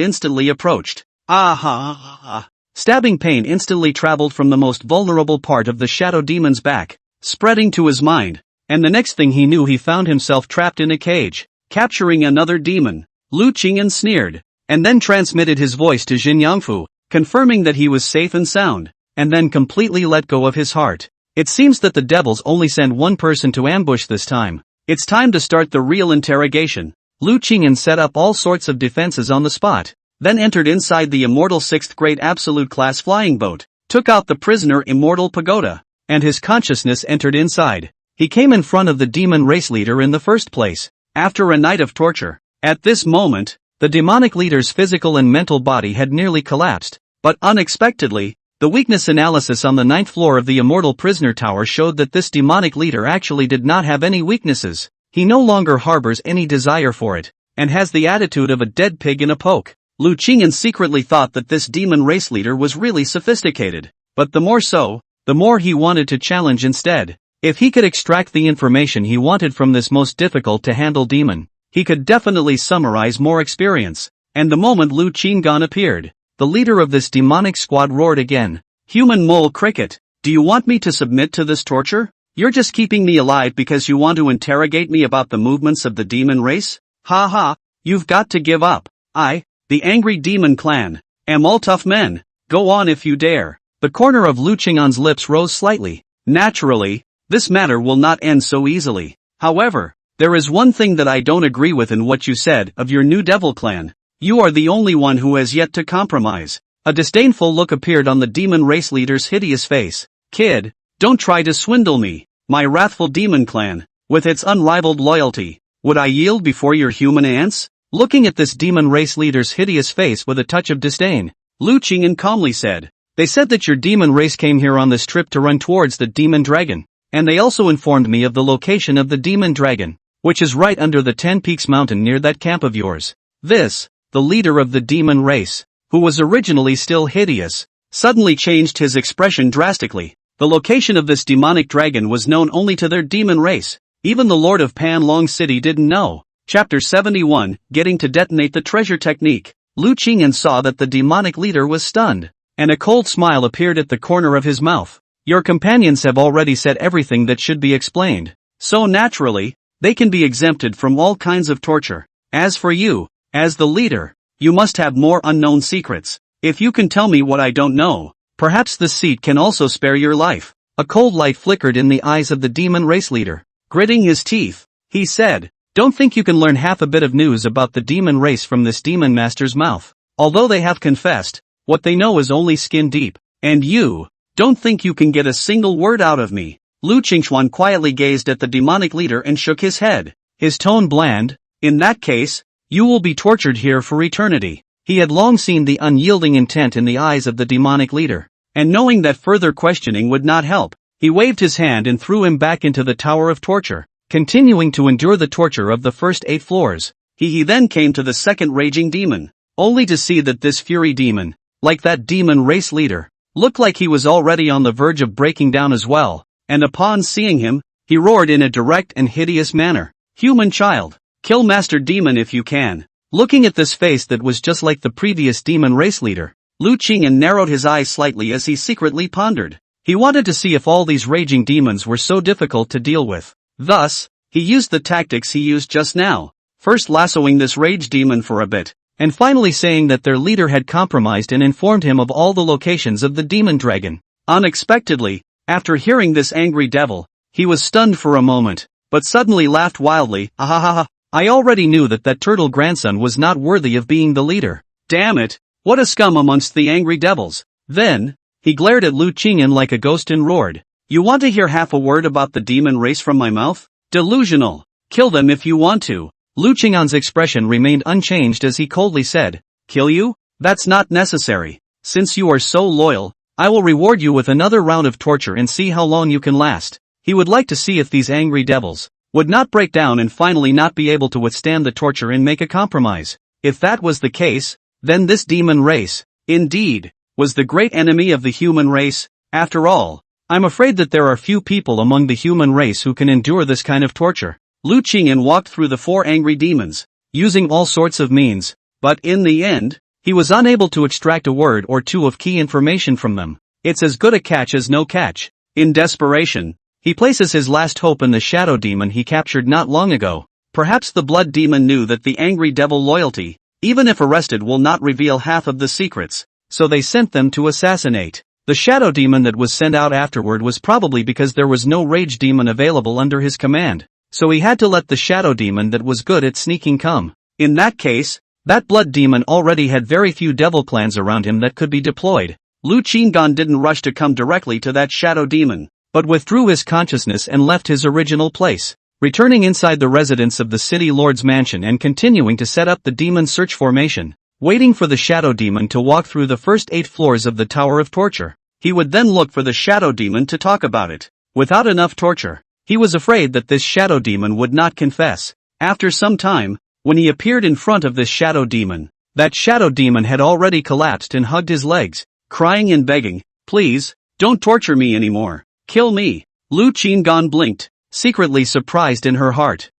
instantly approached. Ah! Stabbing pain instantly traveled from the most vulnerable part of the shadow demon's back, spreading to his mind, and the next thing he knew he found himself trapped in a cage, capturing another demon. Lu Qing'an sneered, and then transmitted his voice to Jin Yangfu. confirming that he was safe and sound, and then completely let go of his heart. It seems that the devils only send one person to ambush this time. It's time to start the real interrogation. Lu Qingyan set up all sorts of defenses on the spot, then entered inside the immortal 6th grade absolute class flying boat, took out the prisoner immortal pagoda, and his consciousness entered inside. He came in front of the demon race leader in the first place, after a night of torture. At this moment, the demonic leader's physical and mental body had nearly collapsed, but unexpectedly, the weakness analysis on the 9th floor of the immortal prisoner tower showed that this demonic leader actually did not have any weaknesses. He no longer harbors any desire for it, and has the attitude of a dead pig in a poke. Lu Qingyan secretly thought that this demon race leader was really sophisticated, but the more so, the more he wanted to challenge instead. If he could extract the information he wanted from this most difficult to handle demon, he could definitely summarize more experience. And the moment Lu Qingyan appeared, the leader of this demonic squad roared again. Human mole cricket, do you want me to submit to this torture? You're just keeping me alive because you want to interrogate me about the movements of the demon race? Ha ha, you've got to give up. I, the angry demon clan, am all tough men. Go on if you dare. The corner of Lu Qingyan's lips rose slightly. Naturally, this matter will not end so easily. However, there is one thing that I don't agree with in what you said of your new devil clan. You are the only one who has yet to compromise. A disdainful look appeared on the demon race leader's hideous face. Kid, don't try to swindle me. My wrathful demon clan, with its unrivaled loyalty, would I yield before your human ants? Looking at this demon race leader's hideous face with a touch of disdain, Lu Qingyan calmly said, they said that your demon race came here on this trip to run towards the demon dragon, and they also informed me of the location of the demon dragon, which is right under the 10 Peaks mountain near that camp of yours. This, the leader of the demon race, who was originally still hideous, suddenly changed his expression drastically. The location of this demonic dragon was known only to their demon race. Even the Lord of Panlong City didn't know. Chapter 71, Getting to Detonate the Treasure Technique. Lu Qingyan saw that the demonic leader was stunned, and a cold smile appeared at the corner of his mouth. Your companions have already said everything that should be explained, so naturally, they can be exempted from all kinds of torture. As for you, as the leader, you must have more unknown secrets. If you can tell me what I don't know, perhaps this seat can also spare your life. A cold light flickered in the eyes of the demon race leader. Gritting his teeth, he said, don't think you can learn half a bit of news about the demon race from this demon master's mouth. Although they have confessed, what they know is only skin deep. And you, don't think you can get a single word out of me. Lu Qingxuan quietly gazed at the demonic leader and shook his head, his tone bland. In that case, you will be tortured here for eternity. He had long seen the unyielding intent in the eyes of the demonic leader, and knowing that further questioning would not help, he waved his hand and threw him back into the tower of torture, continuing to endure the torture of the first 8 floors. He then came to the second raging demon, only to see that this fury demon, like that demon race leader, looked like he was already on the verge of breaking down as well, and upon seeing him, he roared in a direct and hideous manner. Human child, kill Master Demon if you can. Looking at this face that was just like the previous demon race leader, Lu Qingyan narrowed his eyes slightly as he secretly pondered. He wanted to see if all these raging demons were so difficult to deal with. Thus, he used the tactics he used just now, first lassoing this rage demon for a bit, and finally saying that their leader had compromised and informed him of all the locations of the demon dragon. Unexpectedly, after hearing this angry devil, he was stunned for a moment, but suddenly laughed wildly. Ahahaha, I already knew that that turtle grandson was not worthy of being the leader. Damn it, what a scum amongst the angry devils. Then, he glared at Lu Qingyan like a ghost and roared. You want to hear half a word about the demon race from my mouth? Delusional. Kill them if you want to. Lu Qingyan's expression remained unchanged as he coldly said, kill you? That's not necessary. Since you are so loyal, I will reward you with another round of torture and see how long you can last. He would like to see if these angry devils would not break down and finally not be able to withstand the torture and make a compromise. If that was the case, then this demon race, indeed, was the great enemy of the human race. After all, I'm afraid that there are few people among the human race who can endure this kind of torture. Lu Qingyan walked through the 4 angry demons, using all sorts of means, but in the end, he was unable to extract a word or two of key information from them. It's as good a catch as no catch. In desperation, he places his last hope in the shadow demon he captured not long ago. Perhaps the blood demon knew that the angry devil loyalty, even if arrested, will not reveal half of the secrets. so they sent them to assassinate. The shadow demon that was sent out afterward was probably because there was no rage demon available under his command, so he had to let the shadow demon that was good at sneaking come. In that case, that blood demon already had very few devil clans around him that could be deployed. Lu Qinggan didn't rush to come directly to that shadow demon, but withdrew his consciousness and left his original place, returning inside the residence of the city lord's mansion and continuing to set up the demon search formation, waiting for the shadow demon to walk through the first 8 floors of the Tower of Torture. He would then look for the shadow demon to talk about it. Without enough torture, he was afraid that this shadow demon would not confess. After some time, when he appeared in front of this shadow demon, that shadow demon had already collapsed and hugged his legs, crying and begging, "Please, don't torture me anymore. Kill me." Lu Qinggan blinked, secretly surprised in her heart.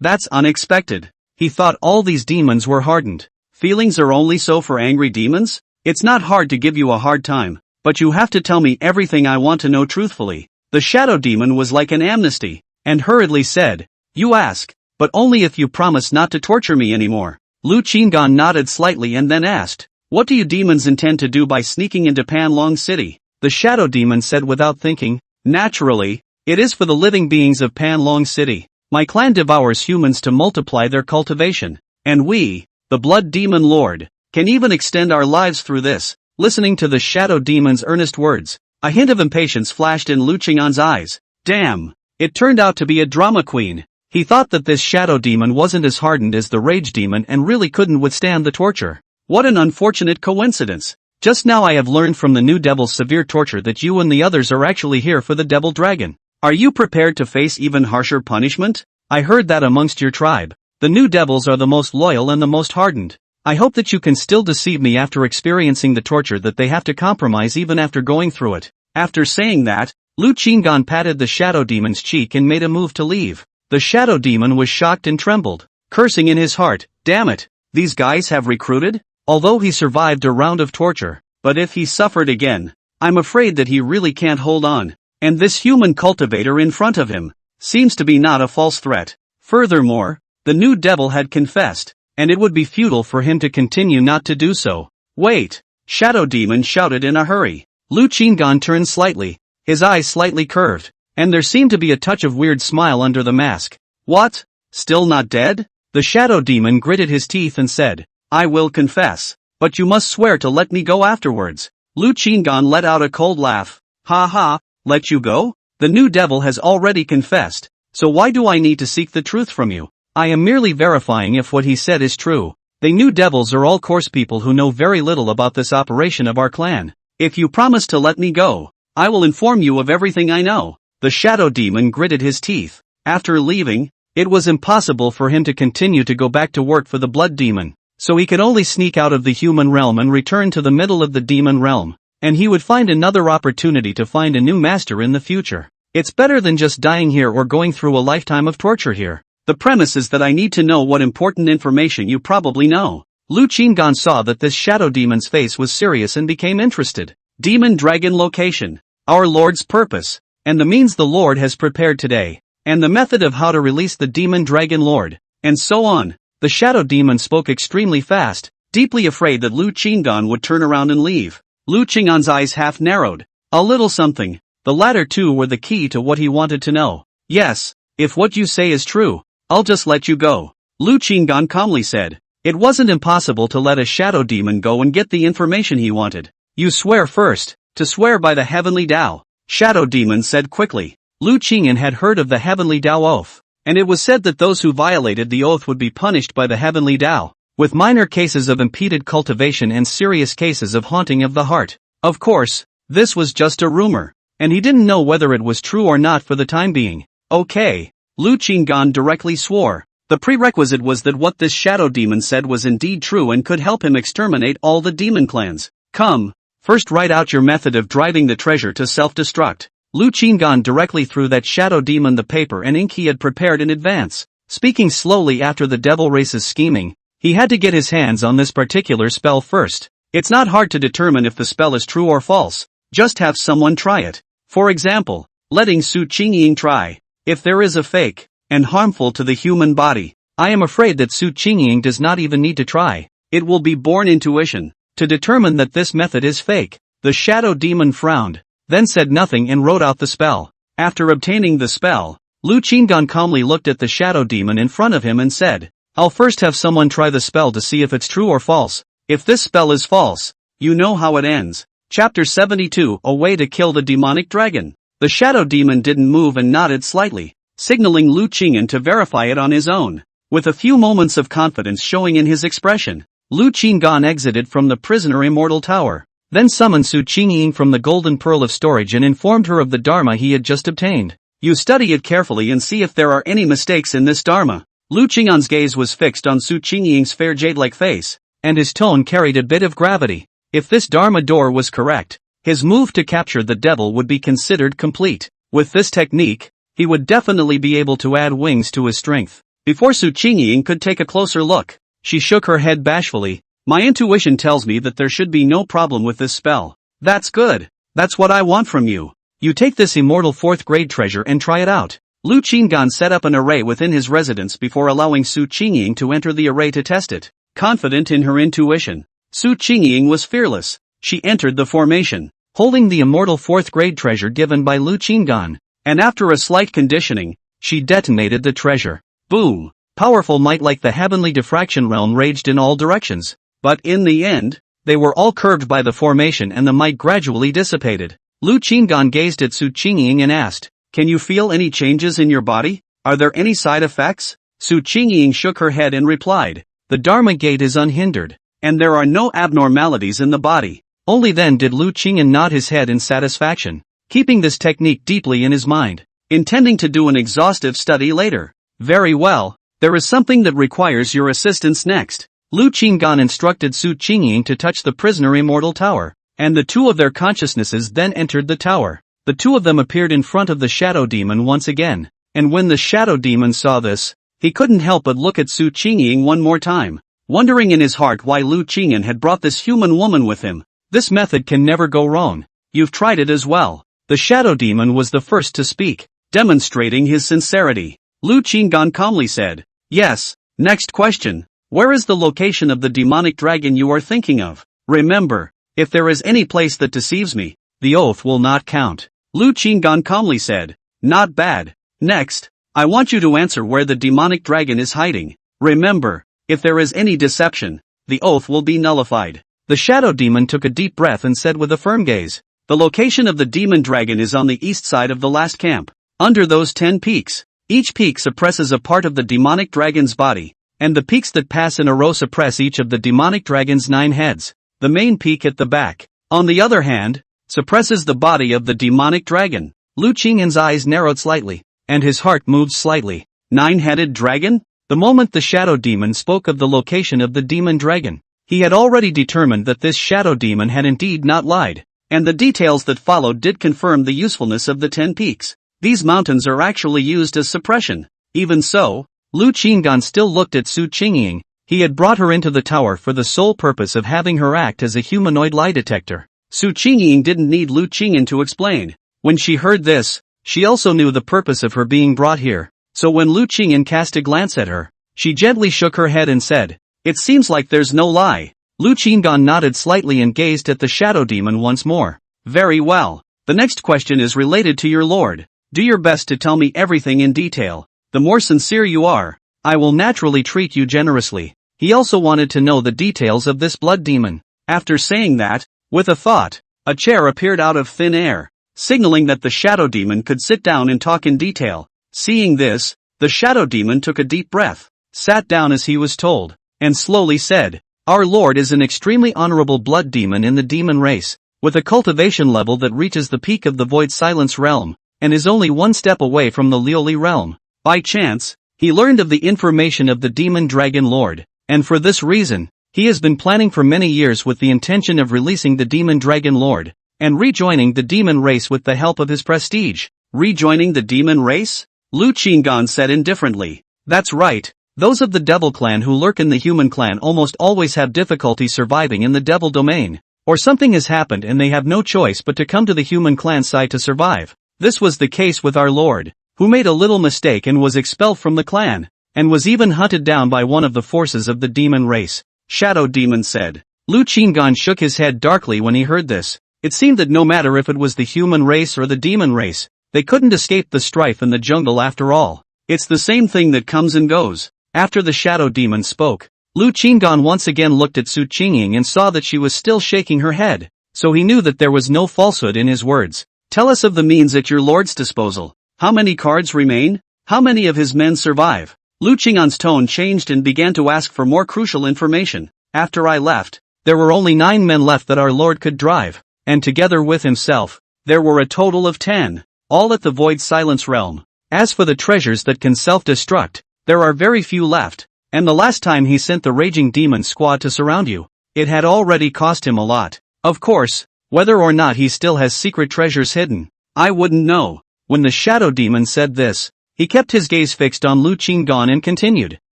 That's unexpected. He thought all these demons were hardened. Feelings are only so for angry demons? It's not hard to give you a hard time, but you have to tell me everything I want to know truthfully. The shadow demon was like an amnesty, and hurriedly said, "You ask, but only if you promise not to torture me anymore." Lu Qinggan nodded slightly and then asked, "What do you demons intend to do by sneaking into Panlong City?" The shadow demon said without thinking, "Naturally, it is for the living beings of Panlong City. My clan devours humans to multiply their cultivation, and we, the blood demon lord, can even extend our lives through this." Listening to the shadow demon's earnest words, a hint of impatience flashed in Lu Qinggan's eyes. Damn! It turned out to be a drama queen. He thought that this shadow demon wasn't as hardened as the rage demon and really couldn't withstand the torture. What an unfortunate coincidence. Just now I have learned from the new devil's severe torture that you and the others are actually here for the devil dragon. Are you prepared to face even harsher punishment? I heard that amongst your tribe, the new devils are the most loyal and the most hardened. I hope that you can still deceive me after experiencing the torture that they have to compromise even after going through it. After saying that, Lu Qinggan patted the shadow demon's cheek and made a move to leave. The shadow demon was shocked and trembled, cursing in his heart, "Damn it, these guys have recruited?" Although he survived a round of torture, but if he suffered again, I'm afraid that he really can't hold on. And this human cultivator in front of him seems to be not a false threat. Furthermore, the new devil had confessed, and it would be futile for him to continue not to do so. "Wait!" Shadow Demon shouted in a hurry. Lu Qinggan turned slightly, his eyes slightly curved, and there seemed to be a touch of weird smile under the mask. "What? Still not dead?" The Shadow Demon gritted his teeth and said, "I will confess, but you must swear to let me go afterwards." Lu Qinggan let out a cold laugh. "Ha ha, let you go? The new devil has already confessed, so why do I need to seek the truth from you? I am merely verifying if what he said is true. The new devils are all coarse people who know very little about this operation of our clan. If you promise to let me go, I will inform you of everything I know." The Shadow Demon gritted his teeth. After leaving, it was impossible for him to continue to go back to work for the Blood Demon, so he could only sneak out of the human realm and return to the middle of the demon realm, and he would find another opportunity to find a new master in the future. It's better than just dying here or going through a lifetime of torture here. The premise is that I need to know what important information you probably know. Lu Qinggan saw that this Shadow Demon's face was serious and became interested. Demon Dragon location, our Lord's purpose, and the means the Lord has prepared today, and the method of how to release the Demon Dragon Lord, and so on. The Shadow Demon spoke extremely fast, deeply afraid that Lu Qinggan would turn around and leave. Lu Qinggan's eyes half narrowed. A little something. The latter two were the key to what he wanted to know. "Yes, if what you say is true, I'll just let you go," Lu Qinggan calmly said. It wasn't impossible to let a Shadow Demon go and get the information he wanted. "You swear first." "To swear by the Heavenly Tao," Shadow Demon said quickly. Lu Qinggan had heard of the Heavenly Tao oath, and it was said that those who violated the oath would be punished by the Heavenly Tao, with minor cases of impeded cultivation and serious cases of haunting of the heart. Of course, this was just a rumor, and he didn't know whether it was true or not for the time being. "Okay." Lu Qinggan directly swore. The prerequisite was that what this Shadow Demon said was indeed true and could help him exterminate all the demon clans. "Come, first write out your method of driving the treasure to self-destruct." Lu Qinggan directly threw that Shadow Demon the paper and ink he had prepared in advance. Speaking slowly after the devil race's scheming, he had to get his hands on this particular spell first. It's not hard to determine if the spell is true or false. Just have someone try it. For example, letting Su Qingying try. If there is a fake, and harmful to the human body, I am afraid that Su Qingying does not even need to try. It will be born intuition. to determine that this method is fake. The shadow demon frowned, then said nothing and wrote out the spell. After obtaining the spell, Lu Qinggan calmly looked at the shadow demon in front of him and said, I'll first have someone try the spell to see if it's true or false. If this spell is false, you know how it ends. Chapter 72, A Way to Kill the Demonic Dragon. The shadow demon didn't move and nodded slightly, signaling Lu Qinggan to verify it on his own. With a few moments of confidence showing in his expression, Lu Qinggan exited from the prisoner immortal tower, then summoned Su Qingying from the golden pearl of storage and informed her of the dharma he had just obtained. You study it carefully and see if there are any mistakes in this dharma. Lu Qinggan's gaze was fixed on Su Qingying's fair jade-like face, and his tone carried a bit of gravity. If this dharma door was correct, his move to capture the devil would be considered complete. With this technique, he would definitely be able to add wings to his strength. Before Su Qingying could take a closer look, she shook her head bashfully. My intuition tells me that there should be no problem with this spell. That's good. That's what I want from you. You take this immortal 4th grade treasure and try it out. Lu Qinggan set up an array within his residence before allowing Su Qingying to enter the array to test it. Confident in her intuition, Su Qingying was fearless. She entered the formation, holding the immortal 4th grade treasure given by Lu Qinggan, and after a slight conditioning, she detonated the treasure. Boom! Powerful might like the heavenly diffraction realm raged in all directions. But in the end, they were all curbed by the formation and the might gradually dissipated. Lu Qinggan gazed at Su Qingying and asked, Can you feel any changes in your body? Are there any side effects? Su Qingying shook her head and replied, The Dharma gate is unhindered, and there are no abnormalities in the body. Only then did Lu Qingyan nod his head in satisfaction, keeping this technique deeply in his mind, intending to do an exhaustive study later. Very well, there is something that requires your assistance next. Lu Qinggan instructed Su Qingying to touch the prisoner immortal tower, and the two of their consciousnesses then entered the tower. The two of them appeared in front of the shadow demon once again, and when the shadow demon saw this, he couldn't help but look at Su Qingying one more time, wondering in his heart why Lu Qingyan had brought this human woman with him. This method can never go wrong. You've tried it as well. The shadow demon was the first to speak, demonstrating his sincerity. Lu Qinggan calmly said, Yes. Next question. Where is the location of the demonic dragon you are thinking of? Remember, if there is any place that deceives me, the oath will not count. Lu Qinggan calmly said, Not bad. Next, I want you to answer where the demonic dragon is hiding. Remember, if there is any deception, the oath will be nullified. The shadow demon took a deep breath and said with a firm gaze, The location of the demon dragon is on the east side of the last camp, under those 10 peaks. Each peak suppresses a part of the demonic dragon's body, and the peaks that pass in a row suppress each of the demonic dragon's 9 heads. The main peak at the back, on the other hand, suppresses the body of the demonic dragon. Lu Qingyan's eyes narrowed slightly, and his heart moved slightly. 9-headed dragon? The moment the shadow demon spoke of the location of the demon dragon, he had already determined that this shadow demon had indeed not lied, and the details that followed did confirm the usefulness of the 10 peaks. These mountains are actually used as suppression. Even so, Lu Qinggan still looked at Su Qingying. He had brought her into the tower for the sole purpose of having her act as a humanoid lie detector. Su Qingying didn't need Lu Qingyan to explain. When she heard this, she also knew the purpose of her being brought here. So when Lu Qingyan cast a glance at her, she gently shook her head and said, It seems like there's no lie. Lu Qinggan nodded slightly and gazed at the shadow demon once more. Very well. The next question is related to your lord. Do your best to tell me everything in detail. The more sincere you are, I will naturally treat you generously. He also wanted to know the details of this blood demon. After saying that, with a thought, a chair appeared out of thin air, signaling that the shadow demon could sit down and talk in detail. Seeing this, the shadow demon took a deep breath, sat down as he was told, and slowly said, Our lord is an extremely honorable blood demon in the demon race, with a cultivation level that reaches the peak of the void silence realm, and is only one step away from the Lioli realm. By chance, he learned of the information of the demon dragon lord, and for this reason, he has been planning for many years with the intention of releasing the demon dragon lord, and rejoining the demon race with the help of his prestige. Rejoining the demon race? Lu Qinggan said indifferently. That's right. Those of the devil clan who lurk in the human clan almost always have difficulty surviving in the devil domain, or something has happened and they have no choice but to come to the human clan side to survive. This was the case with our lord, who made a little mistake and was expelled from the clan, and was even hunted down by one of the forces of the demon race. Shadow demon said. Lu Qinggan shook his head darkly when he heard this. It seemed that no matter if it was the human race or the demon race, they couldn't escape the strife in the jungle after all. It's the same thing that comes and goes. After the shadow demon spoke, Lu Qinggan once again looked at Su Qingying and saw that she was still shaking her head, so he knew that there was no falsehood in his words. Tell us of the means at your lord's disposal. How many cards remain? How many of his men survive? Lu Qinggan's tone changed and began to ask for more crucial information. After I left, there were only 9 men left that our lord could drive, and together with himself, there were a total of 10, all at the Void Silence realm. As for the treasures that can self-destruct, there are very few left, and the last time he sent the Raging Demon squad to surround you, it had already cost him a lot. Of course, whether or not he still has secret treasures hidden, I wouldn't know. When the Shadow Demon said this, he kept his gaze fixed on Lu Qinggan and continued.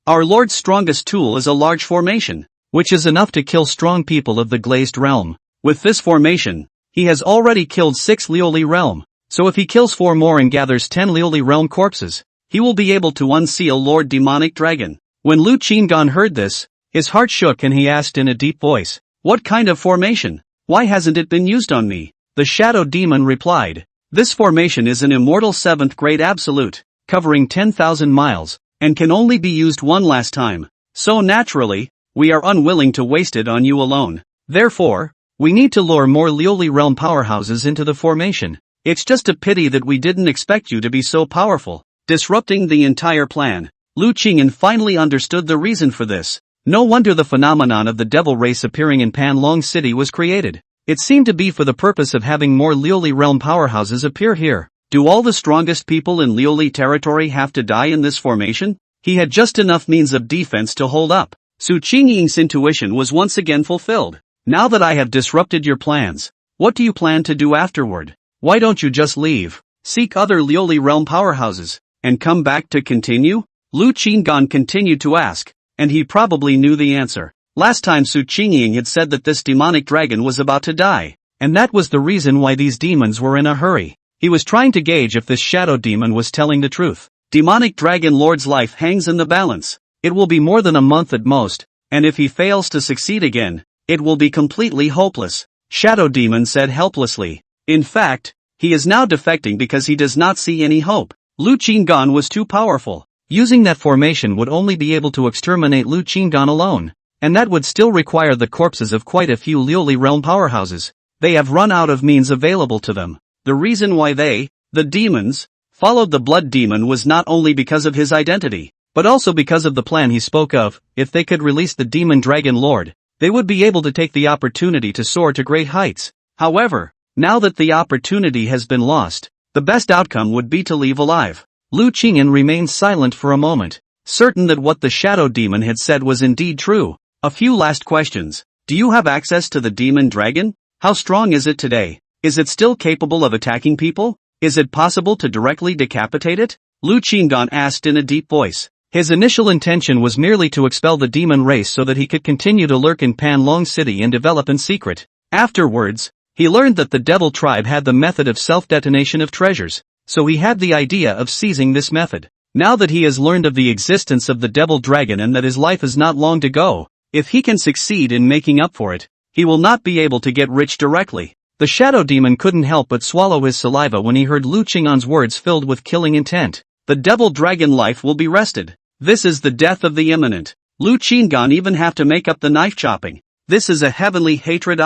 Our lord's strongest tool is a large formation, which is enough to kill strong people of the Glazed Realm. With this formation, he has already killed 6 Lioli Realm, so if he kills 4 more and gathers 10 Lioli Realm corpses, he will be able to unseal Lord Demonic Dragon. When Lu Qinggan heard this, his heart shook and he asked in a deep voice, what kind of formation? Why hasn't it been used on me? The Shadow Demon replied, this formation is an immortal 7th grade absolute, covering 10,000 miles, and can only be used one last time. So naturally, we are unwilling to waste it on you alone. Therefore, we need to lure more Lioli Realm powerhouses into the formation. It's just a pity that we didn't expect you to be so powerful, disrupting the entire plan. Lu Qingyan finally understood the reason for this. No wonder the phenomenon of the devil race appearing in Panlong City was created. It seemed to be for the purpose of having more Lioli Realm powerhouses appear here. Do all the strongest people in Lioli territory have to die in this formation? He had just enough means of defense to hold up. Su Qingying's intuition was once again fulfilled. Now that I have disrupted your plans, what do you plan to do afterward? Why don't you just leave, seek other Lioli Realm powerhouses, and come back to continue? Lu Qinggan continued to ask, and he probably knew the answer. Last time Su Qingying had said that this demonic dragon was about to die, and that was the reason why these demons were in a hurry. He was trying to gauge if this shadow demon was telling the truth. Demonic Dragon Lord's life hangs in the balance. It will be more than a month at most, and if he fails to succeed again, it will be completely hopeless. Shadow Demon said helplessly. In fact, he is now defecting because he does not see any hope. Lu Qinggan was too powerful. Using that formation would only be able to exterminate Lu Qinggan alone, and that would still require the corpses of quite a few Lioli Realm powerhouses. They have run out of means available to them. The reason why they, the demons, followed the Blood Demon was not only because of his identity, but also because of the plan he spoke of. If they could release the Demon Dragon Lord, they would be able to take the opportunity to soar to great heights. However, now that the opportunity has been lost, the best outcome would be to leave alive. Lu Qingyan remained silent for a moment, certain that what the Shadow Demon had said was indeed true. A few last questions. Do you have access to the Demon Dragon? How strong is it today? Is it still capable of attacking people? Is it possible to directly decapitate it? Lu Qinggan asked in a deep voice. His initial intention was merely to expel the demon race so that he could continue to lurk in Panlong City and develop in secret. Afterwards, he learned that the Devil Tribe had the method of self-detonation of treasures, so he had the idea of seizing this method. Now that he has learned of the existence of the Devil Dragon and that his life is not long to go, if he can succeed in making up for it, he will not be able to get rich directly. The Shadow Demon couldn't help but swallow his saliva when he heard Lu Qingyan's words filled with killing intent. The Devil Dragon life will be wrested. This is the death of the imminent. Lu Qingyan even have to make up the knife chopping. This is a heavenly hatred.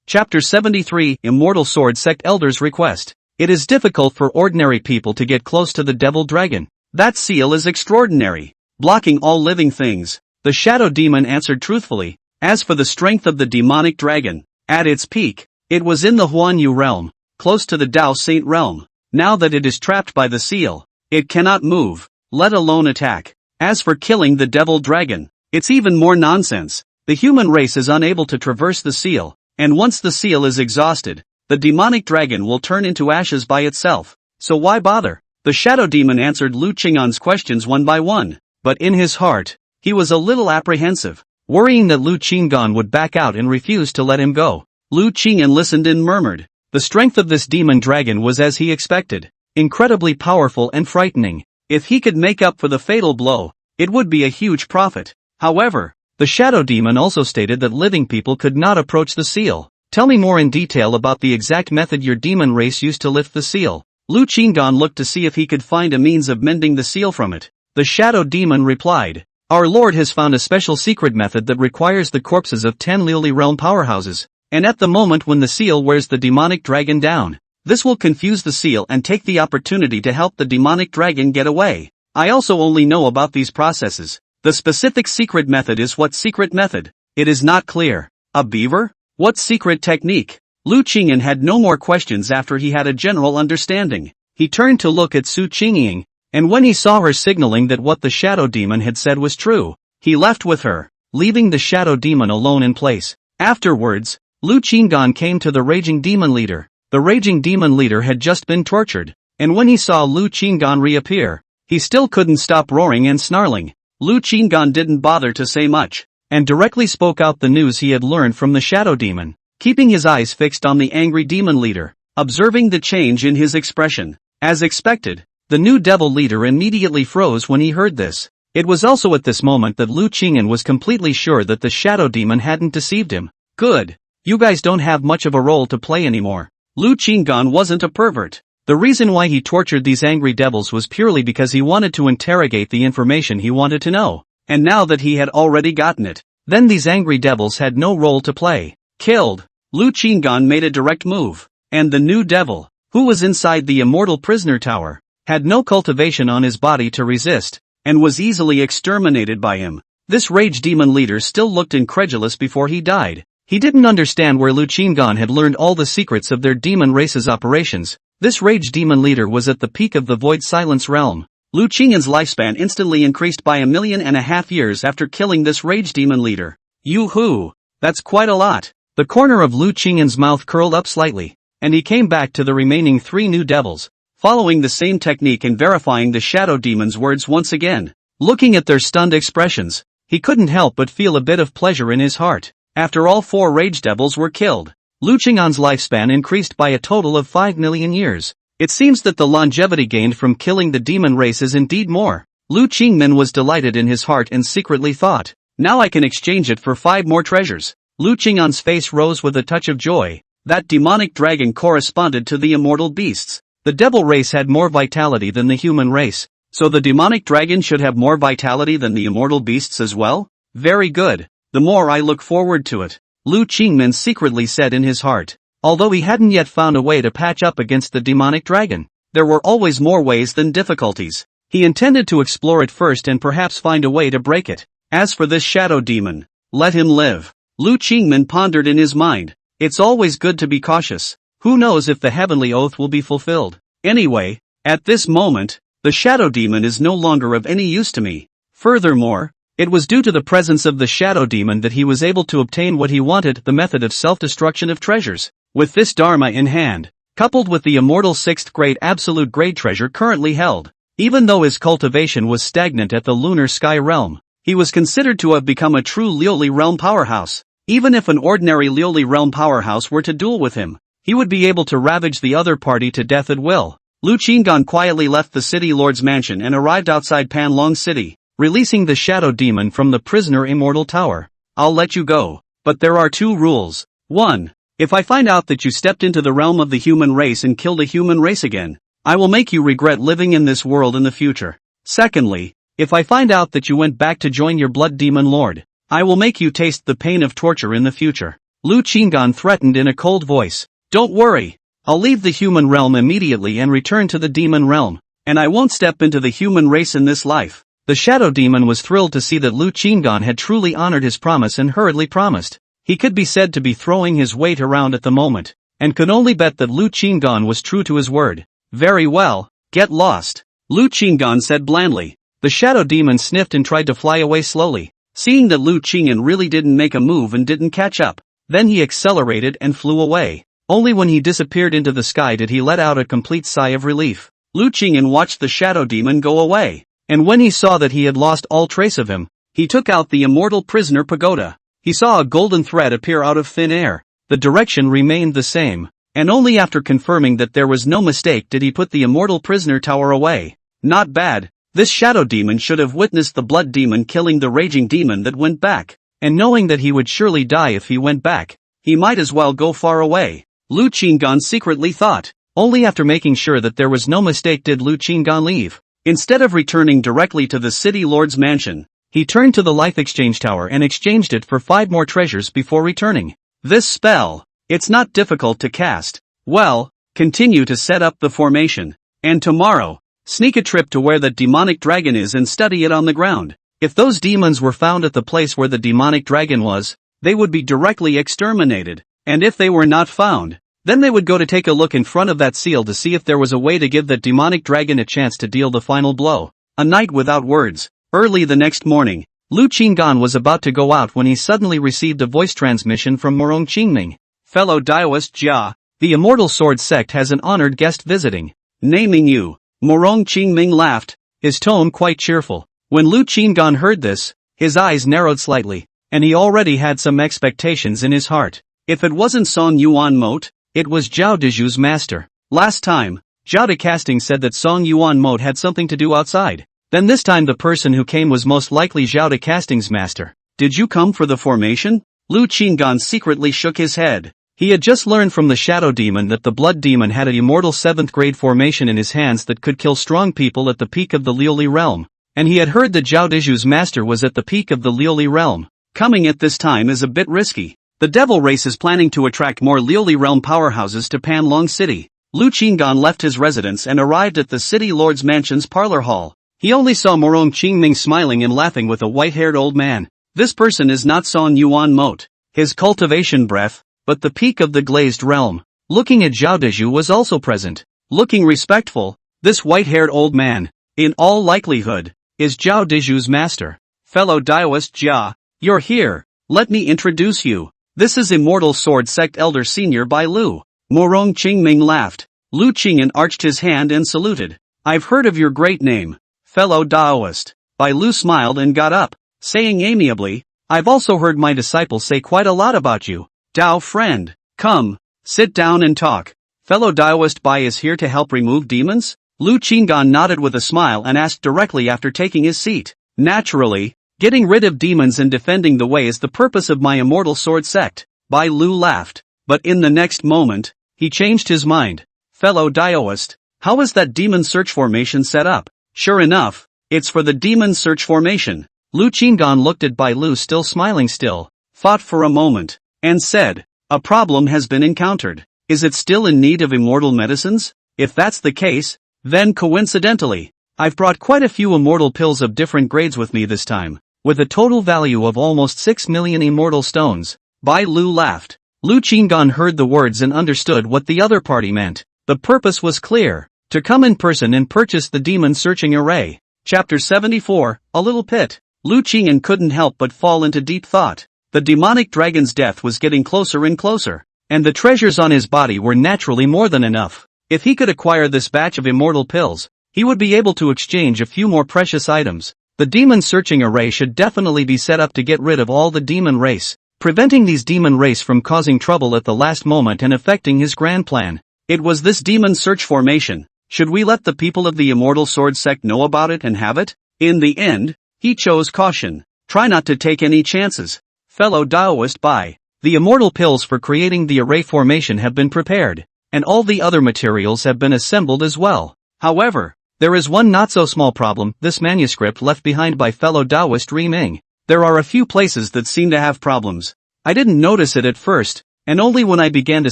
Chapter 73 Immortal Sword Sect Elder's Request. It is difficult for ordinary people to get close to the Devil Dragon. That seal is extraordinary, blocking all living things. The Shadow Demon answered truthfully. As for the strength of the demonic dragon, at its peak, it was in the Huanyu realm, close to the Dao Saint realm. Now that it is trapped by the seal, it cannot move, let alone attack. As for killing the Devil Dragon, it's even more nonsense. The human race is unable to traverse the seal, and once the seal is exhausted, the demonic dragon will turn into ashes by itself. So why bother? The Shadow Demon answered Lu Qingyan's questions one by one, but in his heart, he was a little apprehensive, worrying that Lu Qingyan would back out and refuse to let him go. Lu Qingyan listened and murmured. The strength of this demon dragon was as he expected, incredibly powerful and frightening. If he could make up for the fatal blow, it would be a huge profit. However, The shadow demon also stated that living people could not approach the seal. Tell me more in detail about the exact method your demon race used to lift the seal. Lu Qinggan looked to see if he could find a means of mending the seal from it. The shadow demon replied, "Our lord has found a special secret method that requires the corpses of 10 Liuli realm powerhouses, and at the moment when the seal wears the demonic dragon down, this will confuse the seal and take the opportunity to help the demonic dragon get away. I also only know about these processes. The specific secret method is what secret method? It is not clear. A beaver? What secret technique?" Lu Qingyan had no more questions after he had a general understanding. He turned to look at Su Qingying, and when he saw her signaling that what the shadow demon had said was true, he left with her, leaving the shadow demon alone in place. Afterwards, Lu Qinggan came to the raging demon leader. The raging demon leader had just been tortured, and when he saw Lu Qinggan reappear, he still couldn't stop roaring and snarling. Lu Qinggan didn't bother to say much, and directly spoke out the news he had learned from the shadow demon, keeping his eyes fixed on the angry demon leader, observing the change in his expression. As expected, the new devil leader immediately froze when he heard this. It was also at this moment that Lu Qingyan was completely sure that the shadow demon hadn't deceived him. Good. You guys don't have much of a role to play anymore. Lu Qinggan wasn't a pervert. The reason why he tortured these angry devils was purely because he wanted to interrogate the information he wanted to know. And now that he had already gotten it, then these angry devils had no role to play. Killed. Lu Qinggan made a direct move, and the new devil, who was inside the immortal prisoner tower, had no cultivation on his body to resist, and was easily exterminated by him. This rage demon leader still looked incredulous before he died. He didn't understand where Lu Qinggan had learned all the secrets of their demon race's operations. This rage demon leader was at the peak of the void silence realm. Lu Qingyan's lifespan instantly increased by 1.5 million years after killing this rage demon leader. Yoo-hoo! That's quite a lot. The corner of Lu Qingyan's mouth curled up slightly, and he came back to the remaining 3 new devils, following the same technique and verifying the shadow demon's words once again. Looking at their stunned expressions, he couldn't help but feel a bit of pleasure in his heart. After all 4 rage devils were killed, Lu Qingyan's lifespan increased by a total of 5 million years. It seems that the longevity gained from killing the demon race is indeed more. Lu Qingyan was delighted in his heart and secretly thought, now I can exchange it for 5 more treasures. Lu Qingyan's face rose with a touch of joy. That demonic dragon corresponded to the immortal beasts. The devil race had more vitality than the human race, so the demonic dragon should have more vitality than the immortal beasts as well? Very good. The more I look forward to it, Lu Qingyan secretly said in his heart. Although he hadn't yet found a way to patch up against the demonic dragon, there were always more ways than difficulties. He intended to explore it first and perhaps find a way to break it. As for this shadow demon, let him live. Lu Qingyan pondered in his mind. It's always good to be cautious. Who knows if the heavenly oath will be fulfilled? Anyway, at this moment, the shadow demon is no longer of any use to me. Furthermore, it was due to the presence of the shadow demon that he was able to obtain what he wanted, the method of self-destruction of treasures. With this dharma in hand, coupled with the immortal 6th grade absolute grade treasure currently held, even though his cultivation was stagnant at the lunar sky realm, he was considered to have become a true Liuli realm powerhouse. Even if an ordinary Liuli realm powerhouse were to duel with him, he would be able to ravage the other party to death at will. Lu Qinggan quietly left the city lord's mansion and arrived outside Panlong City, releasing the shadow demon from the prisoner immortal tower. I'll let you go, but there are 2 rules. 1. If I find out that you stepped into the realm of the human race and killed a human race again, I will make you regret living in this world in the future. Secondly, if I find out that you went back to join your blood demon lord, I will make you taste the pain of torture in the future. Lu Qinggan threatened in a cold voice. Don't worry. I'll leave the human realm immediately and return to the demon realm, and I won't step into the human race in this life. The shadow demon was thrilled to see that Lu Qinggan had truly honored his promise and hurriedly promised. He could be said to be throwing his weight around at the moment, and could only bet that Lu Qinggan was true to his word. Very well, get lost. Lu Qinggan said blandly. The shadow demon sniffed and tried to fly away slowly, seeing that Lu Qingyan really didn't make a move and didn't catch up. Then he accelerated and flew away. Only when he disappeared into the sky did he let out a complete sigh of relief. Lu Qingyan watched the shadow demon go away, and when he saw that he had lost all trace of him, he took out the immortal prisoner pagoda. He saw a golden thread appear out of thin air. The direction remained the same, and only after confirming that there was no mistake did he put the immortal prisoner tower away. Not bad. This shadow demon should have witnessed the blood demon killing the raging demon that went back. and knowing that he would surely die if he went back, he might as well go far away. Lu Qinggan secretly thought. Only after making sure that there was no mistake did Lu Qinggan leave. Instead of returning directly to the city lord's mansion, he turned to the life exchange tower and exchanged it for 5 more treasures before returning. This spell, it's not difficult to cast. Well, continue to set up the formation. And tomorrow, sneak a trip to where that demonic dragon is and study it on the ground. If those demons were found at the place where the demonic dragon was, they would be directly exterminated. And if they were not found, then they would go to take a look in front of that seal to see if there was a way to give that demonic dragon a chance to deal the final blow. A night without words. Early the next morning, Lu Qinggan was about to go out when he suddenly received a voice transmission from Morong Qingming. Fellow Daoist Jia, the Immortal Sword Sect has an honored guest visiting. Naming you. Morong Qingming laughed, his tone quite cheerful. When Lu Qinggan heard this, his eyes narrowed slightly, and he already had some expectations in his heart. If it wasn't Song Yuan Mote, it was Zhao Deju's master. Last time, Zhao De Casting said that Song Yuan Mote had something to do outside. Then this time the person who came was most likely Zhao De Casting's master. Did you come for the formation? Lu Qinggan secretly shook his head. He had just learned from the Shadow Demon that the Blood Demon had an immortal 7th grade formation in his hands that could kill strong people at the peak of the Liuli realm. And he had heard that Zhao Deju's master was at the peak of the Liuli realm. Coming at this time is a bit risky. The devil race is planning to attract more Liuli realm powerhouses to Panlong City. Lu Qinggan left his residence and arrived at the city lord's mansion's parlor hall. He only saw Morong Qingming smiling and laughing with a white-haired old man. This person is not Song Yuan Mote, his cultivation breath, but the peak of the glazed realm. Looking at Zhao Deju was also present. Looking respectful, this white-haired old man, in all likelihood, is Zhao Deju's master. Fellow Daoist Jia, you're here, let me introduce you. This is Immortal Sword Sect Elder Senior Bai Lu. Morong Qingming laughed. Lu Qingyan arched his hand and saluted. I've heard of your great name, fellow Daoist. Bai Lu smiled and got up, saying amiably, I've also heard my disciples say quite a lot about you. Dao friend, come, sit down and talk. Fellow Daoist Bai is here to help remove demons? Lu Qinggan nodded with a smile and asked directly after taking his seat. Naturally, getting rid of demons and defending the way is the purpose of my Immortal Sword Sect. Bai Lu laughed, but in the next moment, he changed his mind. Fellow Daoist, how is that demon search formation set up? Sure enough, it's for the demon search formation. Lu Qinggan looked at Bai Lu still smiling thought for a moment, and said, a problem has been encountered. Is it still in need of immortal medicines? If that's the case, then coincidentally, I've brought quite a few immortal pills of different grades with me this time, with a total value of almost 6 million immortal stones. Bai Lu laughed. Lu Qinggan heard the words and understood what the other party meant. The purpose was clear, to come in person and purchase the demon searching array. Chapter 74, A Little Pit. Lu Qingyan couldn't help but fall into deep thought. The demonic dragon's death was getting closer and closer, and the treasures on his body were naturally more than enough. If he could acquire this batch of immortal pills, he would be able to exchange a few more precious items. The demon searching array should definitely be set up to get rid of all the demon race, preventing these demon race from causing trouble at the last moment and affecting his grand plan. It was this demon search formation. Should we let the people of the Immortal Sword Sect know about it and have it? In the end, he chose caution. Try not to take any chances. Fellow Daoist Bai, the immortal pills for creating the array formation have been prepared, and all the other materials have been assembled as well. However, there is one not so small problem, this manuscript left behind by fellow Daoist Ri Ming. There are a few places that seem to have problems. I didn't notice it at first, and only when I began to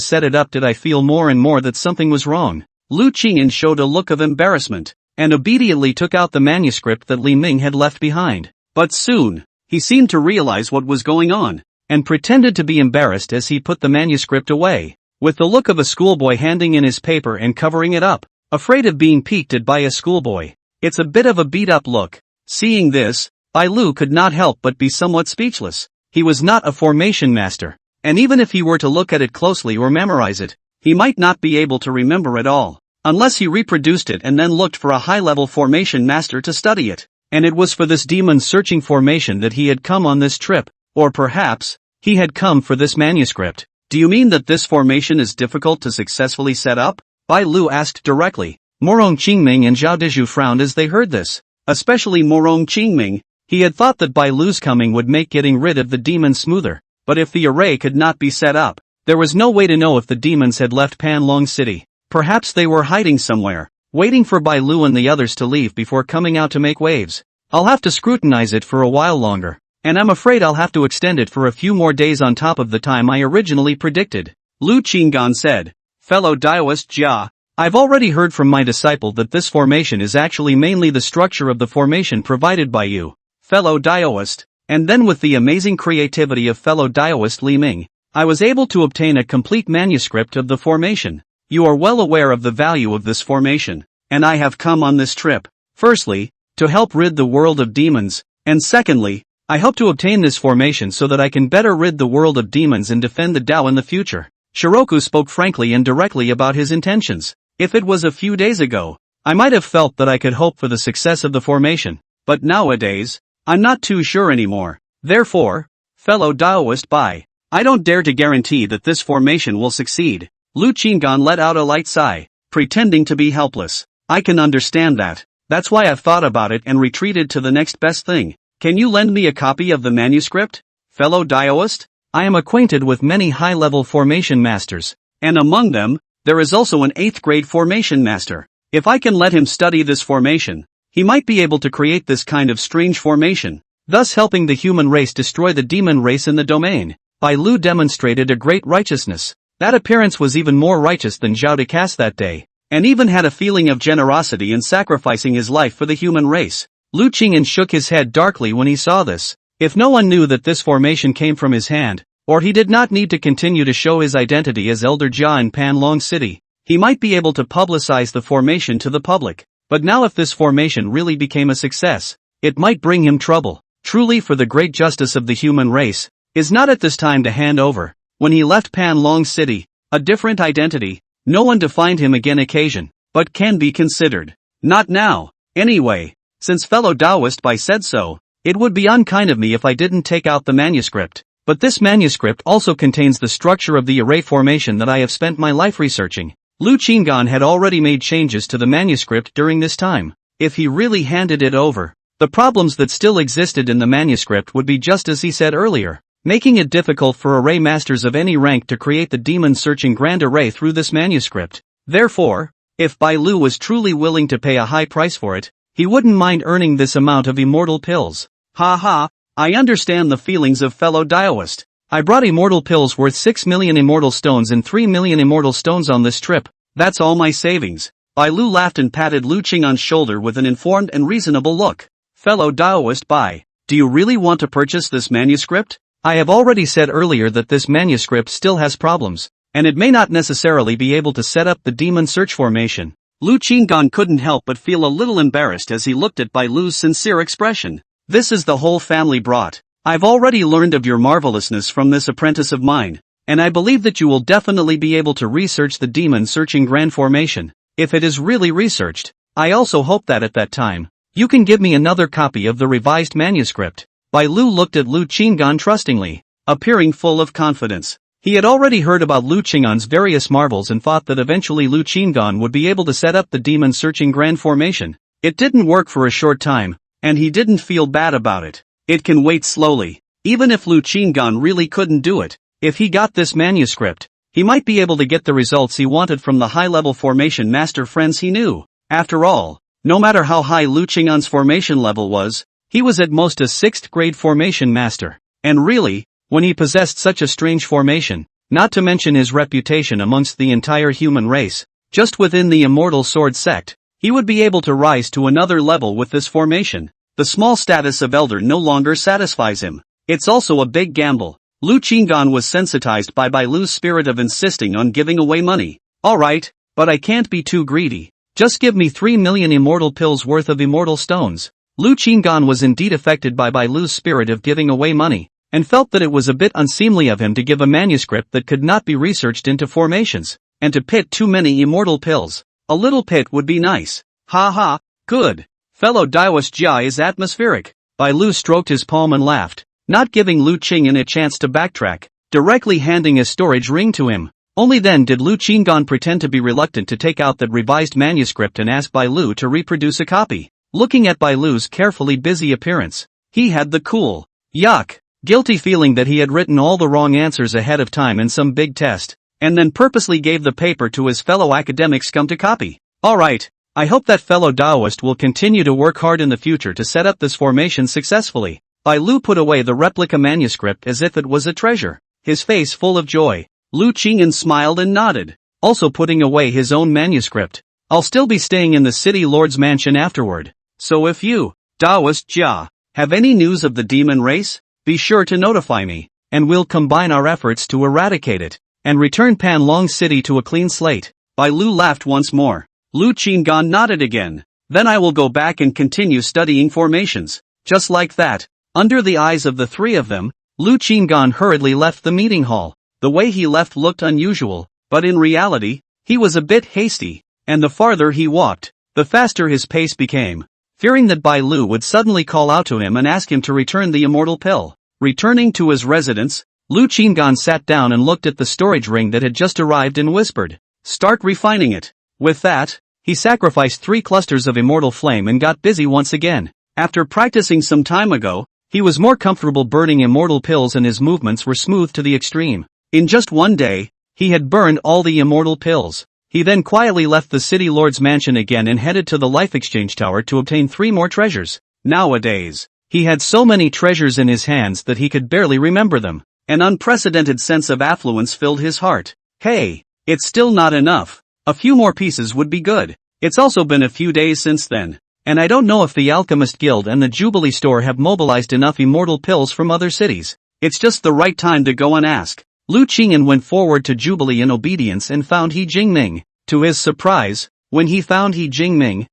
set it up did I feel more and more that something was wrong. Lu Qingyan showed a look of embarrassment, and obediently took out the manuscript that Li Ming had left behind. But soon, he seemed to realize what was going on, and pretended to be embarrassed as he put the manuscript away, with the look of a schoolboy handing in his paper and covering it up, afraid of being peeked at by a schoolboy. It's a bit of a beat-up look. Seeing this, Bai Lu could not help but be somewhat speechless. He was not a formation master, and even if he were to look at it closely or memorize it, he might not be able to remember it all, unless he reproduced it and then looked for a high-level formation master to study it. And it was for this demon-searching formation that he had come on this trip, or perhaps, he had come for this manuscript. Do you mean that this formation is difficult to successfully set up? Bai Lu asked directly. Morong Qingming and Zhao Deju frowned as they heard this. Especially Morong Qingming. He had thought that Bai Lu's coming would make getting rid of the demons smoother, but if the array could not be set up, there was no way to know if the demons had left Panlong City. Perhaps they were hiding somewhere, waiting for Bai Lu and the others to leave before coming out to make waves. I'll have to scrutinize it for a while longer, and I'm afraid I'll have to extend it for a few more days on top of the time I originally predicted. Lu Qinggan said. Fellow Daoist Jia, I've already heard from my disciple that this formation is actually mainly the structure of the formation provided by you, fellow Daoist, and then with the amazing creativity of fellow Daoist Li Ming, I was able to obtain a complete manuscript of the formation. You are well aware of the value of this formation, and I have come on this trip, firstly, to help rid the world of demons, and secondly, I hope to obtain this formation so that I can better rid the world of demons and defend the Tao in the future. Shiroku spoke frankly and directly about his intentions. If it was a few days ago, I might have felt that I could hope for the success of the formation, but nowadays, I'm not too sure anymore. Therefore, fellow Daoist Bai, I don't dare to guarantee that this formation will succeed. Lu Qinggan let out a light sigh, pretending to be helpless. I can understand that. That's why I've thought about it and retreated to the next best thing. Can you lend me a copy of the manuscript, fellow Daoist? I am acquainted with many high-level formation masters, and among them, there is also an 8th grade formation master. If I can let him study this formation, he might be able to create this kind of strange formation, thus helping the human race destroy the demon race in the domain. Bai Lu demonstrated a great righteousness. That appearance was even more righteous than Zhao Decas that day, and even had a feeling of generosity in sacrificing his life for the human race. Lu Qingyan shook his head darkly when he saw this. If no one knew that this formation came from his hand, or he did not need to continue to show his identity as Elder Jia in Panlong City, he might be able to publicize the formation to the public. But now if this formation really became a success, it might bring him trouble. Truly, for the great justice of the human race, is not at this time to hand over. When he left Panlong City, a different identity, no one defined him again occasion, but can be considered. Not now, anyway, since fellow Daoist Bai said so, it would be unkind of me if I didn't take out the manuscript. But this manuscript also contains the structure of the array formation that I have spent my life researching. Lu Qinggan had already made changes to the manuscript during this time. If he really handed it over, the problems that still existed in the manuscript would be just as he said earlier, making it difficult for array masters of any rank to create the demon-searching grand array through this manuscript. Therefore, if Bai Lu was truly willing to pay a high price for it, he wouldn't mind earning this amount of immortal pills. Ha, I understand the feelings of fellow Daoist. I brought immortal pills worth 6 million immortal stones and 3 million immortal stones on this trip. That's all my savings. Bai Lu laughed and patted Lu Qinggan's shoulder with an informed and reasonable look. Fellow Daoist Bai, do you really want to purchase this manuscript? I have already said earlier that this manuscript still has problems, and it may not necessarily be able to set up the demon search formation. Lu Qinggan couldn't help but feel a little embarrassed as he looked at Bai Lu's sincere expression. This is the whole family brought. I've already learned of your marvelousness from this apprentice of mine, and I believe that you will definitely be able to research the demon-searching grand formation. If it is really researched, I also hope that at that time, you can give me another copy of the revised manuscript. Bai Lu looked at Lu Qinggan trustingly, appearing full of confidence. He had already heard about Lu Qinggan's various marvels and thought that eventually Lu Qinggan would be able to set up the demon-searching grand formation. It didn't work for a short time, and he didn't feel bad about it. It can wait slowly. Even if Lu Qinggan really couldn't do it, if he got this manuscript, he might be able to get the results he wanted from the high-level formation master friends he knew. After all, no matter how high Lu Qinggan's formation level was, he was at most a 6th grade formation master. And really, when he possessed such a strange formation, not to mention his reputation amongst the entire human race, just within the Immortal Sword sect, he would be able to rise to another level with this formation. The small status of elder no longer satisfies him. It's also a big gamble. Lu Qinggan was sensitized by Bai Lu's spirit of insisting on giving away money. Alright, but I can't be too greedy. Just give me 3 million immortal pills worth of immortal stones. Lu Qinggan was indeed affected by Bai Lu's spirit of giving away money, and felt that it was a bit unseemly of him to give a manuscript that could not be researched into formations, and to pit too many immortal pills. A little pit would be nice. Ha, good. Fellow Daoist Jia is atmospheric. Bai Lu stroked his palm and laughed, not giving Lu Qinggan a chance to backtrack, directly handing a storage ring to him. Only then did Lu Qinggan pretend to be reluctant to take out that revised manuscript and ask Bai Lu to reproduce a copy. Looking at Bai Lu's carefully busy appearance, He had the cool, yuck, guilty feeling that he had written all the wrong answers ahead of time in some big test, and then purposely gave the paper to his fellow academic scum to copy. Alright, I hope that fellow Taoist will continue to work hard in the future to set up this formation successfully. Bai Lu put away the replica manuscript as if it was a treasure, his face full of joy. Lu Qingyan smiled and nodded, also putting away his own manuscript. I'll still be staying in the city lord's mansion afterward, so if you, Taoist Jia, have any news of the demon race, be sure to notify me, and we'll combine our efforts to eradicate it, and return Panlong City to a clean slate. Bai Lu laughed once more. Lu Qingyan nodded again. Then I will go back and continue studying formations. Just like that. Under the eyes of the three of them, Lu Qingyan hurriedly left the meeting hall. The way he left looked unusual, but in reality, he was a bit hasty, and the farther he walked, the faster his pace became. Fearing that Bai Lu would suddenly call out to him and ask him to return the immortal pill. Returning to his residence, Lu Qingyan sat down and looked at the storage ring that had just arrived and whispered, "Start refining it." With that, he sacrificed 3 clusters of immortal flame and got busy once again. After practicing some time ago, he was more comfortable burning immortal pills and his movements were smooth to the extreme. In just one day, he had burned all the immortal pills. He then quietly left the city lord's mansion again and headed to the life exchange tower to obtain 3 more treasures. Nowadays, he had so many treasures in his hands that he could barely remember them. An unprecedented sense of affluence filled his heart. Hey, it's still not enough. A few more pieces would be good. It's also been a few days since then, and I don't know if the Alchemist Guild and the Jubilee Store have mobilized enough immortal pills from other cities. It's just the right time to go and ask. Lu Qingyan went forward to Jubilee in obedience and found He Jingming. To his surprise, when he found He Jingming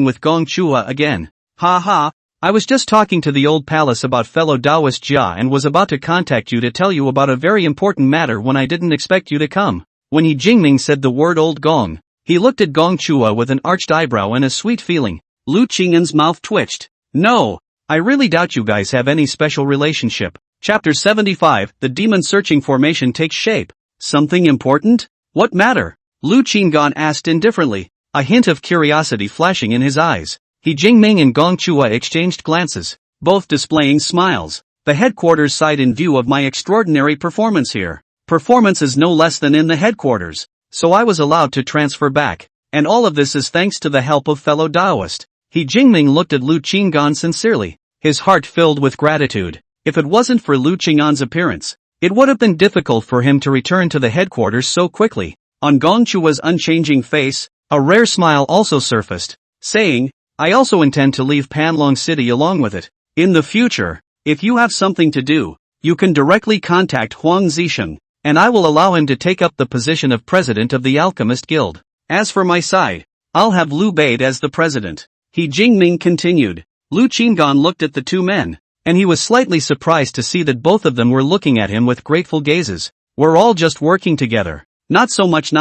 with Gong Chua again. Ha ha, I was just talking to the old palace about fellow Taoist Jia and was about to contact you to tell you about a very important matter when I didn't expect you to come. When He Jingming said the word old Gong, he looked at Gong Chua with an arched eyebrow and a sweet feeling. Lu Qingyan's mouth twitched. No, I really doubt you guys have any special relationship. Chapter 75, The Demon Searching Formation Takes Shape. Something important? What matter? Lu Qingyan asked indifferently, a hint of curiosity flashing in his eyes. He Jingming and Gong Chua exchanged glances, both displaying smiles. The headquarters side in view of my extraordinary performance here. Performance is no less than in the headquarters. So I was allowed to transfer back, and all of this is thanks to the help of fellow Taoist. He Jingming looked at Lu Qingyan sincerely, his heart filled with gratitude. If it wasn't for Lu Qingyan's appearance, it would have been difficult for him to return to the headquarters so quickly. On Gong Chua's unchanging face, a rare smile also surfaced, saying, I also intend to leave Panlong City along with it. In the future, if you have something to do, you can directly contact Huang Zisheng, and I will allow him to take up the position of president of the Alchemist Guild. As for my side, I'll have Lu Bade as the president. He Jingming continued. Lu Qingyan looked at the two men, and he was slightly surprised to see that both of them were looking at him with grateful gazes. We're all just working together. Not so much.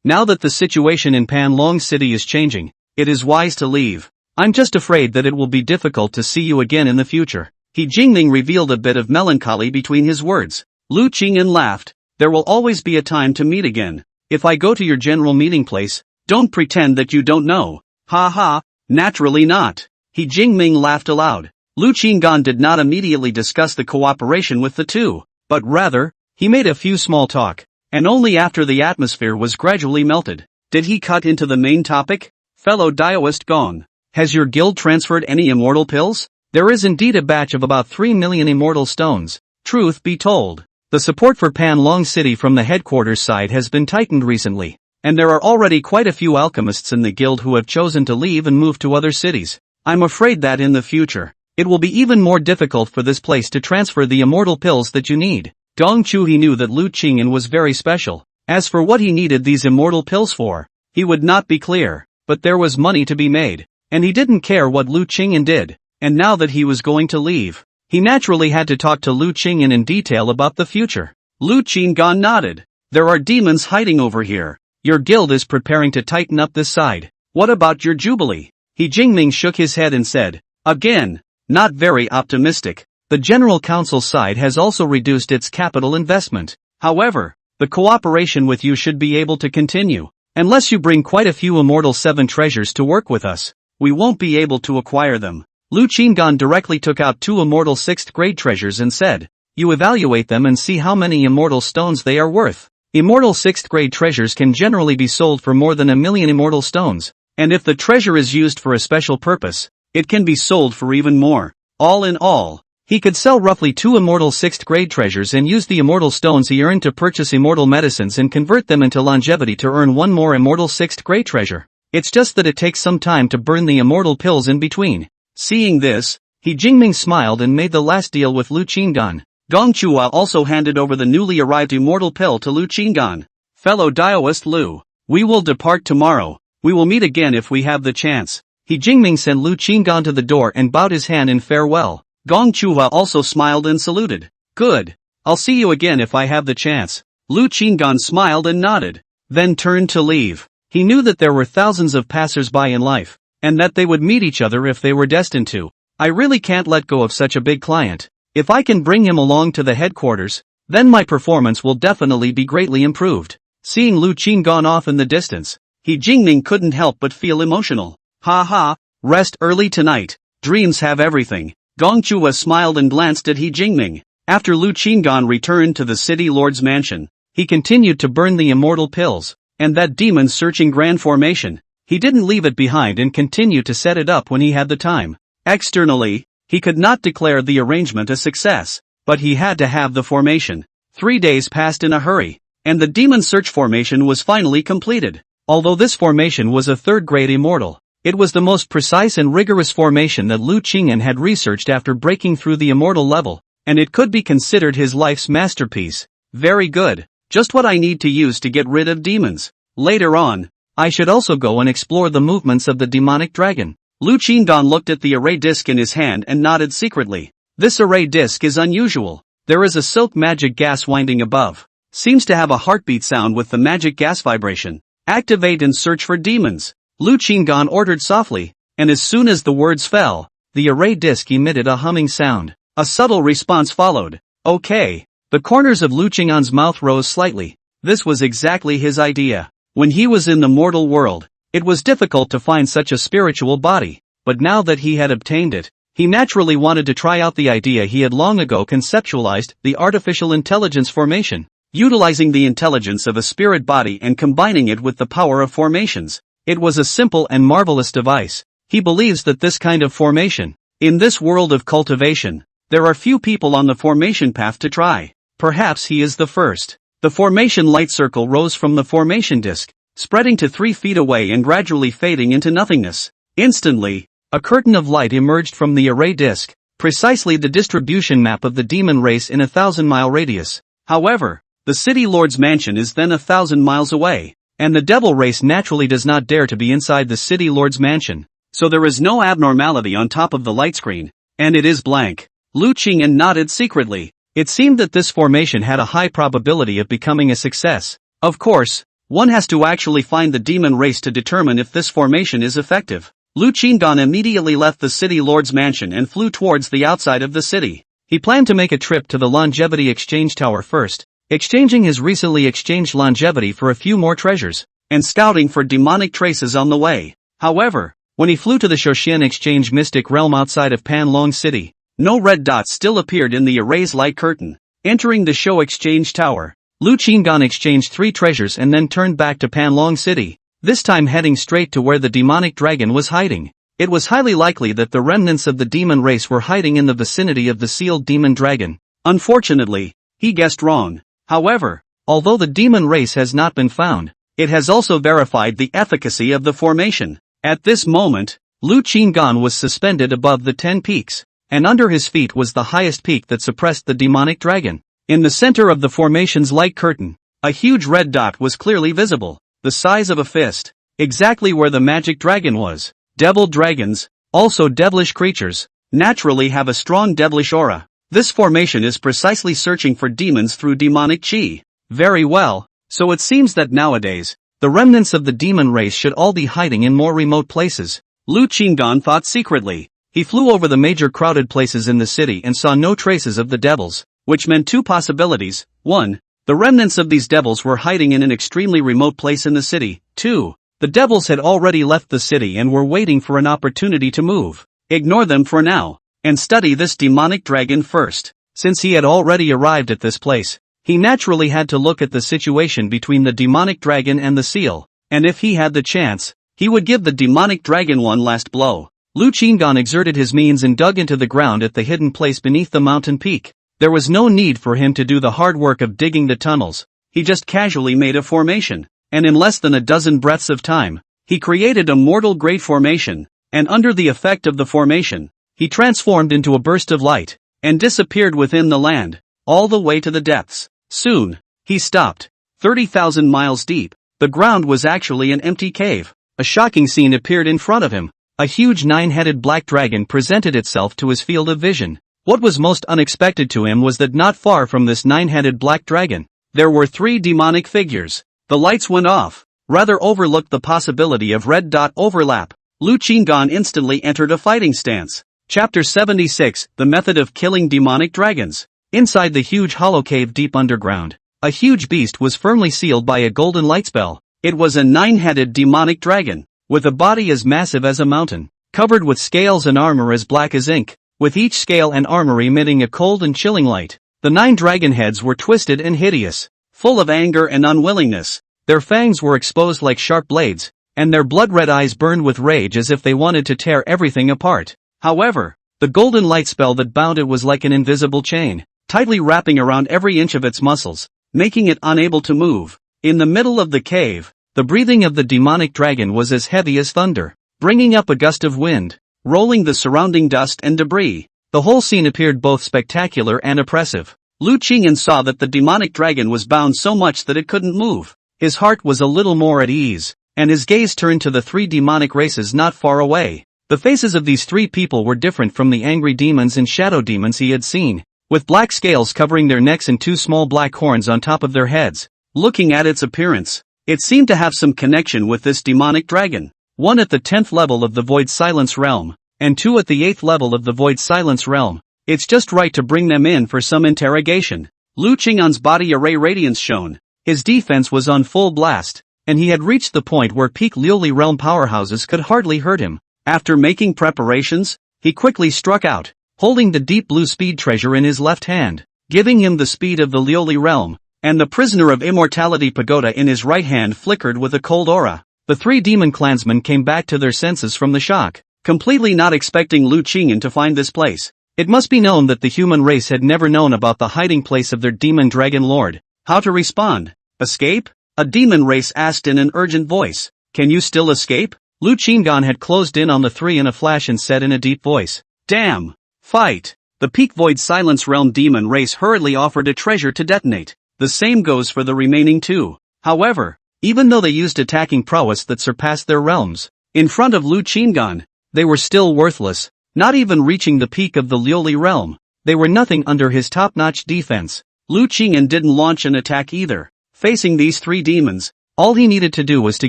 Now that the situation in Panlong City is changing, it is wise to leave. I'm just afraid that it will be difficult to see you again in the future. He Jingming revealed a bit of melancholy between his words. Lu Qingyan laughed. There will always be a time to meet again. If I go to your general meeting place, don't pretend that you don't know. Ha ha, naturally not. He Jingming laughed aloud. Lu Qingyan did not immediately discuss the cooperation with the two, but rather, he made a few small talk, and only after the atmosphere was gradually melted, did he cut into the main topic. Fellow Taoist Gong, has your guild transferred any immortal pills? There is indeed a batch of about 3 million immortal stones. Truth be told, the support for Panlong City from the headquarters side has been tightened recently, and there are already quite a few alchemists in the guild who have chosen to leave and move to other cities. I'm afraid that in the future, it will be even more difficult for this place to transfer the immortal pills that you need. Gong Chu he knew that Lu Qingyan was very special. As for what he needed these immortal pills for, he would not be clear, but there was money to be made, and he didn't care what Lu Qingyan did, and now that he was going to leave, he naturally had to talk to Lu Qingyan in detail about the future. Lu Qingyan nodded. There are demons hiding over here. Your guild is preparing to tighten up this side. What about your Jubilee? He Jingming shook his head and said, again, not very optimistic. The General Council side has also reduced its capital investment. However, the cooperation with you should be able to continue. Unless you bring quite a few Immortal 7 treasures to work with us, we won't be able to acquire them. Lu Qinggan directly took out 2 immortal 6th grade treasures and said, "You evaluate them and see how many immortal stones they are worth." Immortal 6th grade treasures can generally be sold for more than 1,000,000 immortal stones, and if the treasure is used for a special purpose, it can be sold for even more. All in all, he could sell roughly 2 immortal 6th grade treasures and use the immortal stones he earned to purchase immortal medicines and convert them into longevity to earn 1 more immortal 6th grade treasure. It's just that it takes some time to burn the immortal pills in between. Seeing this, He Jingming smiled and made the last deal with Lu Qinggan. Gong Chua also handed over the newly arrived immortal pill to Lu Qinggan. "Fellow Daoist Lu, we will depart tomorrow. We will meet again if we have the chance." He Jingming sent Lu Qinggan to the door and bowed his hand in farewell. Gong Chua also smiled and saluted. "Good. I'll see you again if I have the chance." Lu Qinggan smiled and nodded, then turned to leave. He knew that there were thousands of passers-by in life, and that they would meet each other if they were destined to. "I really can't let go of such a big client. If I can bring him along to the headquarters, then my performance will definitely be greatly improved." Seeing Lu Qinggan off in the distance, He Jingming couldn't help but feel emotional. "Ha ha, rest early tonight. Dreams have everything." Gong Chua smiled and glanced at He Jingming. After Lu Qinggan returned to the city lord's mansion, he continued to burn the immortal pills, and that demon searching grand formation. He didn't leave it behind and continued to set it up when he had the time. Externally, he could not declare the arrangement a success, but he had to have the formation. 3 days passed in a hurry, and the demon search formation was finally completed. Although this formation was a 3rd grade immortal, it was the most precise and rigorous formation that Lu Qinggan had researched after breaking through the immortal level, and it could be considered his life's masterpiece. Very good, just what I need to use to get rid of demons. Later on, I should also go and explore the movements of the demonic dragon. Lu Qingdan looked at the array disc in his hand and nodded secretly. This array disc is unusual. There is a silk magic gas winding above. Seems to have a heartbeat sound with the magic gas vibration. Activate and search for demons. Lu Qinggan ordered softly, and as soon as the words fell, the array disc emitted a humming sound. A subtle response followed. "Okay." The corners of Lu Qinggan's mouth rose slightly. This was exactly his idea. When he was in the mortal world, it was difficult to find such a spiritual body, but now that he had obtained it, he naturally wanted to try out the idea he had long ago conceptualized, the artificial intelligence formation. Utilizing the intelligence of a spirit body and combining it with the power of formations. It was a simple and marvelous device. He believes that this kind of formation, in this world of cultivation, there are few people on the formation path to try. Perhaps he is the first. The formation light circle rose from the formation disk, spreading to 3 feet away and gradually fading into nothingness. Instantly, a curtain of light emerged from the array disk, precisely the distribution map of the demon race in a 1,000-mile radius. However, the city lord's mansion is then 1,000 miles away, and the devil race naturally does not dare to be inside the city lord's mansion. So there is no abnormality on top of the light screen, and it is blank. Lu Qinggan nodded secretly. It seemed that this formation had a high probability of becoming a success. Of course, one has to actually find the demon race to determine if this formation is effective. Lu Qinggan immediately left the city lord's mansion and flew towards the outside of the city. He planned to make a trip to the longevity exchange tower first, exchanging his recently exchanged longevity for a few more treasures, and scouting for demonic traces on the way. However, when he flew to the Shoshian exchange mystic realm outside of Panlong City, no red dots still appeared in the array's light curtain. Entering the show exchange tower, Lu Qinggan exchanged 3 treasures and then turned back to Panlong City, this time heading straight to where the demonic dragon was hiding. It was highly likely that the remnants of the demon race were hiding in the vicinity of the sealed demon dragon. Unfortunately, he guessed wrong. However, although the demon race has not been found, it has also verified the efficacy of the formation. At this moment, Lu Qinggan was suspended above the 10 peaks, and under his feet was the highest peak that suppressed the demonic dragon. In the center of the formation's light curtain, a huge red dot was clearly visible, the size of a fist, exactly where the magic dragon was. Devil dragons, also devilish creatures, naturally have a strong devilish aura. This formation is precisely searching for demons through demonic chi. Very well, so it seems that nowadays, the remnants of the demon race should all be hiding in more remote places. Lu Qingdan thought secretly. He flew over the major crowded places in the city and saw no traces of the devils, which meant 2 possibilities. 1. The remnants of these devils were hiding in an extremely remote place in the city. 2. The devils had already left the city and were waiting for an opportunity to move. Ignore them for now, and study this demonic dragon first. Since he had already arrived at this place, he naturally had to look at the situation between the demonic dragon and the seal, and if he had the chance, he would give the demonic dragon one last blow. Lu Qinggan exerted his means and dug into the ground at the hidden place beneath the mountain peak. There was no need for him to do the hard work of digging the tunnels. He just casually made a formation, and in less than a dozen breaths of time, he created a mortal great formation, and under the effect of the formation, he transformed into a burst of light, and disappeared within the land, all the way to the depths. Soon, he stopped. 30,000 miles deep, the ground was actually an empty cave. A shocking scene appeared in front of him. A huge nine-headed black dragon presented itself to his field of vision. What was most unexpected to him was that not far from this nine-headed black dragon, there were 3 demonic figures. The lights went off, rather overlooked the possibility of red dot overlap. Lu Qinggan instantly entered a fighting stance. Chapter 76, The Method of Killing Demonic Dragons. Inside the huge hollow cave deep underground, a huge beast was firmly sealed by a golden light spell. It was a 9-headed demonic dragon, with a body as massive as a mountain, covered with scales and armor as black as ink, with each scale and armor emitting a cold and chilling light. The 9 dragon heads were twisted and hideous, full of anger and unwillingness. Their fangs were exposed like sharp blades, and their blood-red eyes burned with rage as if they wanted to tear everything apart. However, the golden light spell that bound it was like an invisible chain, tightly wrapping around every inch of its muscles, making it unable to move. In the middle of the cave, the breathing of the demonic dragon was as heavy as thunder, bringing up a gust of wind, rolling the surrounding dust and debris. The whole scene appeared both spectacular and oppressive. Lu Qingyan saw that the demonic dragon was bound so much that it couldn't move. His heart was a little more at ease, and his gaze turned to the 3 demonic races not far away. The faces of these 3 people were different from the angry demons and shadow demons he had seen, with black scales covering their necks and 2 small black horns on top of their heads. Looking at its appearance, it seemed to have some connection with this demonic dragon. 1 at the 10th level of the Void Silence Realm, and 2 at the 8th level of the Void Silence Realm. It's just right to bring them in for some interrogation. Lu Qingyan's body array radiance shone. His defense was on full blast, and he had reached the point where peak Liuli realm powerhouses could hardly hurt him. After making preparations, he quickly struck out, holding the deep blue speed treasure in his left hand, giving him the speed of the Liuli realm, and the prisoner of immortality pagoda in his right hand flickered with a cold aura. The 3 demon clansmen came back to their senses from the shock, completely not expecting Lu Qingyan to find this place. It must be known that the human race had never known about the hiding place of their demon dragon lord. How to respond? Escape? A demon race asked in an urgent voice. Can you still escape? Lu Qingyan had closed in on the 3 in a flash and said in a deep voice. Damn! Fight! The peak Void Silence Realm demon race hurriedly offered a treasure to detonate. The same goes for the remaining 2. However, even though they used attacking prowess that surpassed their realms, in front of Lu Qingyan, they were still worthless, not even reaching the peak of the Liuli realm. They were nothing under his top-notch defense. Lu Qingyan didn't launch an attack either. Facing these 3 demons, all he needed to do was to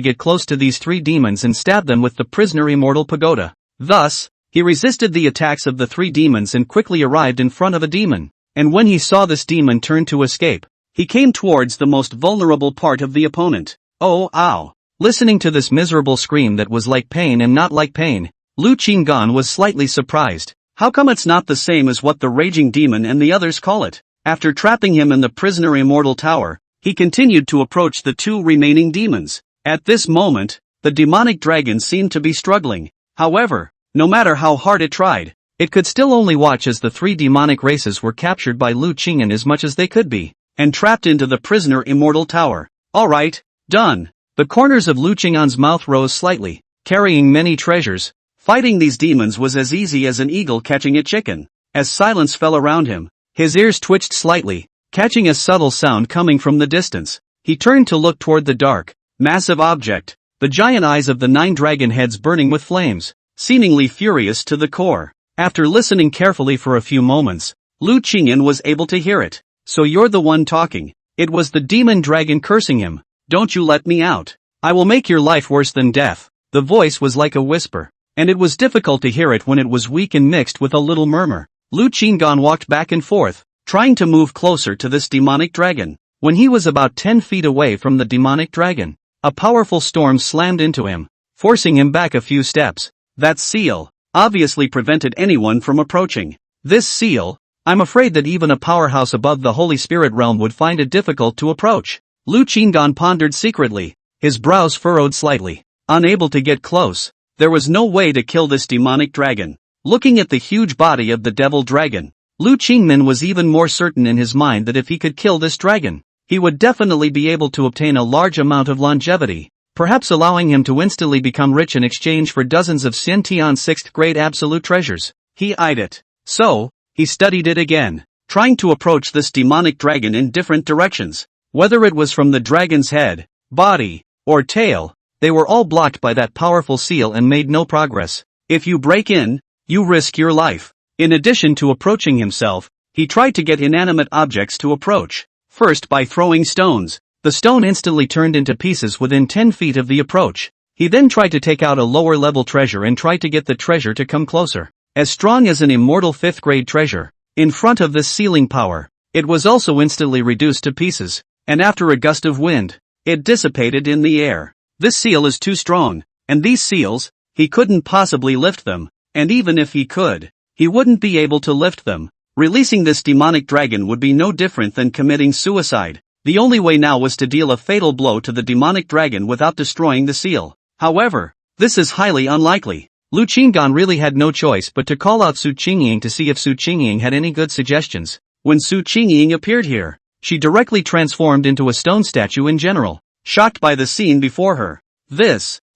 get close to these 3 demons and stab them with the prisoner immortal pagoda. Thus, he resisted the attacks of the 3 demons and quickly arrived in front of a demon. And when he saw this demon turn to escape, he came towards the most vulnerable part of the opponent. Oh, ow! Listening to this miserable scream that was like pain and not like pain, Lu Qingyan was slightly surprised. How come it's not the same as what the raging demon and the others call it? After trapping him in the prisoner immortal tower, he continued to approach the 2 remaining demons. At this moment, the demonic dragon seemed to be struggling. However, no matter how hard it tried, it could still only watch as the 3 demonic races were captured by Lu Qingyan as much as they could be, and trapped into the prisoner immortal tower. Alright, done. The corners of Lu Qingyan's mouth rose slightly, carrying many treasures. Fighting these demons was as easy as an eagle catching a chicken. As silence fell around him, his ears twitched slightly, catching a subtle sound coming from the distance. He turned to look toward the dark, massive object, the giant eyes of the 9 dragon heads burning with flames, seemingly furious to the core. After listening carefully for a few moments, Lu Qingyan was able to hear it. So you're the one talking. It was the demon dragon cursing him. Don't you let me out. I will make your life worse than death. The voice was like a whisper, and it was difficult to hear it when it was weak and mixed with a little murmur. Lu Qingyan walked back and forth, trying to move closer to this demonic dragon. When he was about 10 feet away from the demonic dragon, a powerful storm slammed into him, forcing him back a few steps. That seal. obviously prevented anyone from approaching this seal. I'm afraid that even a powerhouse above the Holy Spirit realm would find it difficult to approach. Lu Qinggan pondered secretly, his brows furrowed slightly. Unable to get close, there was no way to kill this demonic dragon. Looking at the huge body of the devil dragon, Lu Qingmin was even more certain in his mind that if he could kill this dragon, he would definitely be able to obtain a large amount of longevity, perhaps allowing him to instantly become rich in exchange for dozens of Xintian 6th grade absolute treasures. He eyed it. So, he studied it again, trying to approach this demonic dragon in different directions. Whether it was from the dragon's head, body, or tail, they were all blocked by that powerful seal and made no progress. If you break in, you risk your life. In addition to approaching himself, he tried to get inanimate objects to approach. First by throwing stones. The stone instantly turned into pieces within 10 feet of the approach. He then tried to take out a lower level treasure and tried to get the treasure to come closer. As strong as an immortal 5th grade treasure. In front of this sealing power, it was also instantly reduced to pieces, and after a gust of wind, it dissipated in the air. This seal is too strong, and these seals, he couldn't possibly lift them, and even if he could, he wouldn't be able to lift them. Releasing this demonic dragon would be no different than committing suicide. The only way now was to deal a fatal blow to the demonic dragon without destroying the seal. However, this is highly unlikely. Lu Qinggan really had no choice but to call out Su Qingying to see if Su Qingying had any good suggestions. When Su Qingying appeared here, she directly transformed into a stone statue in general, shocked by the scene before her.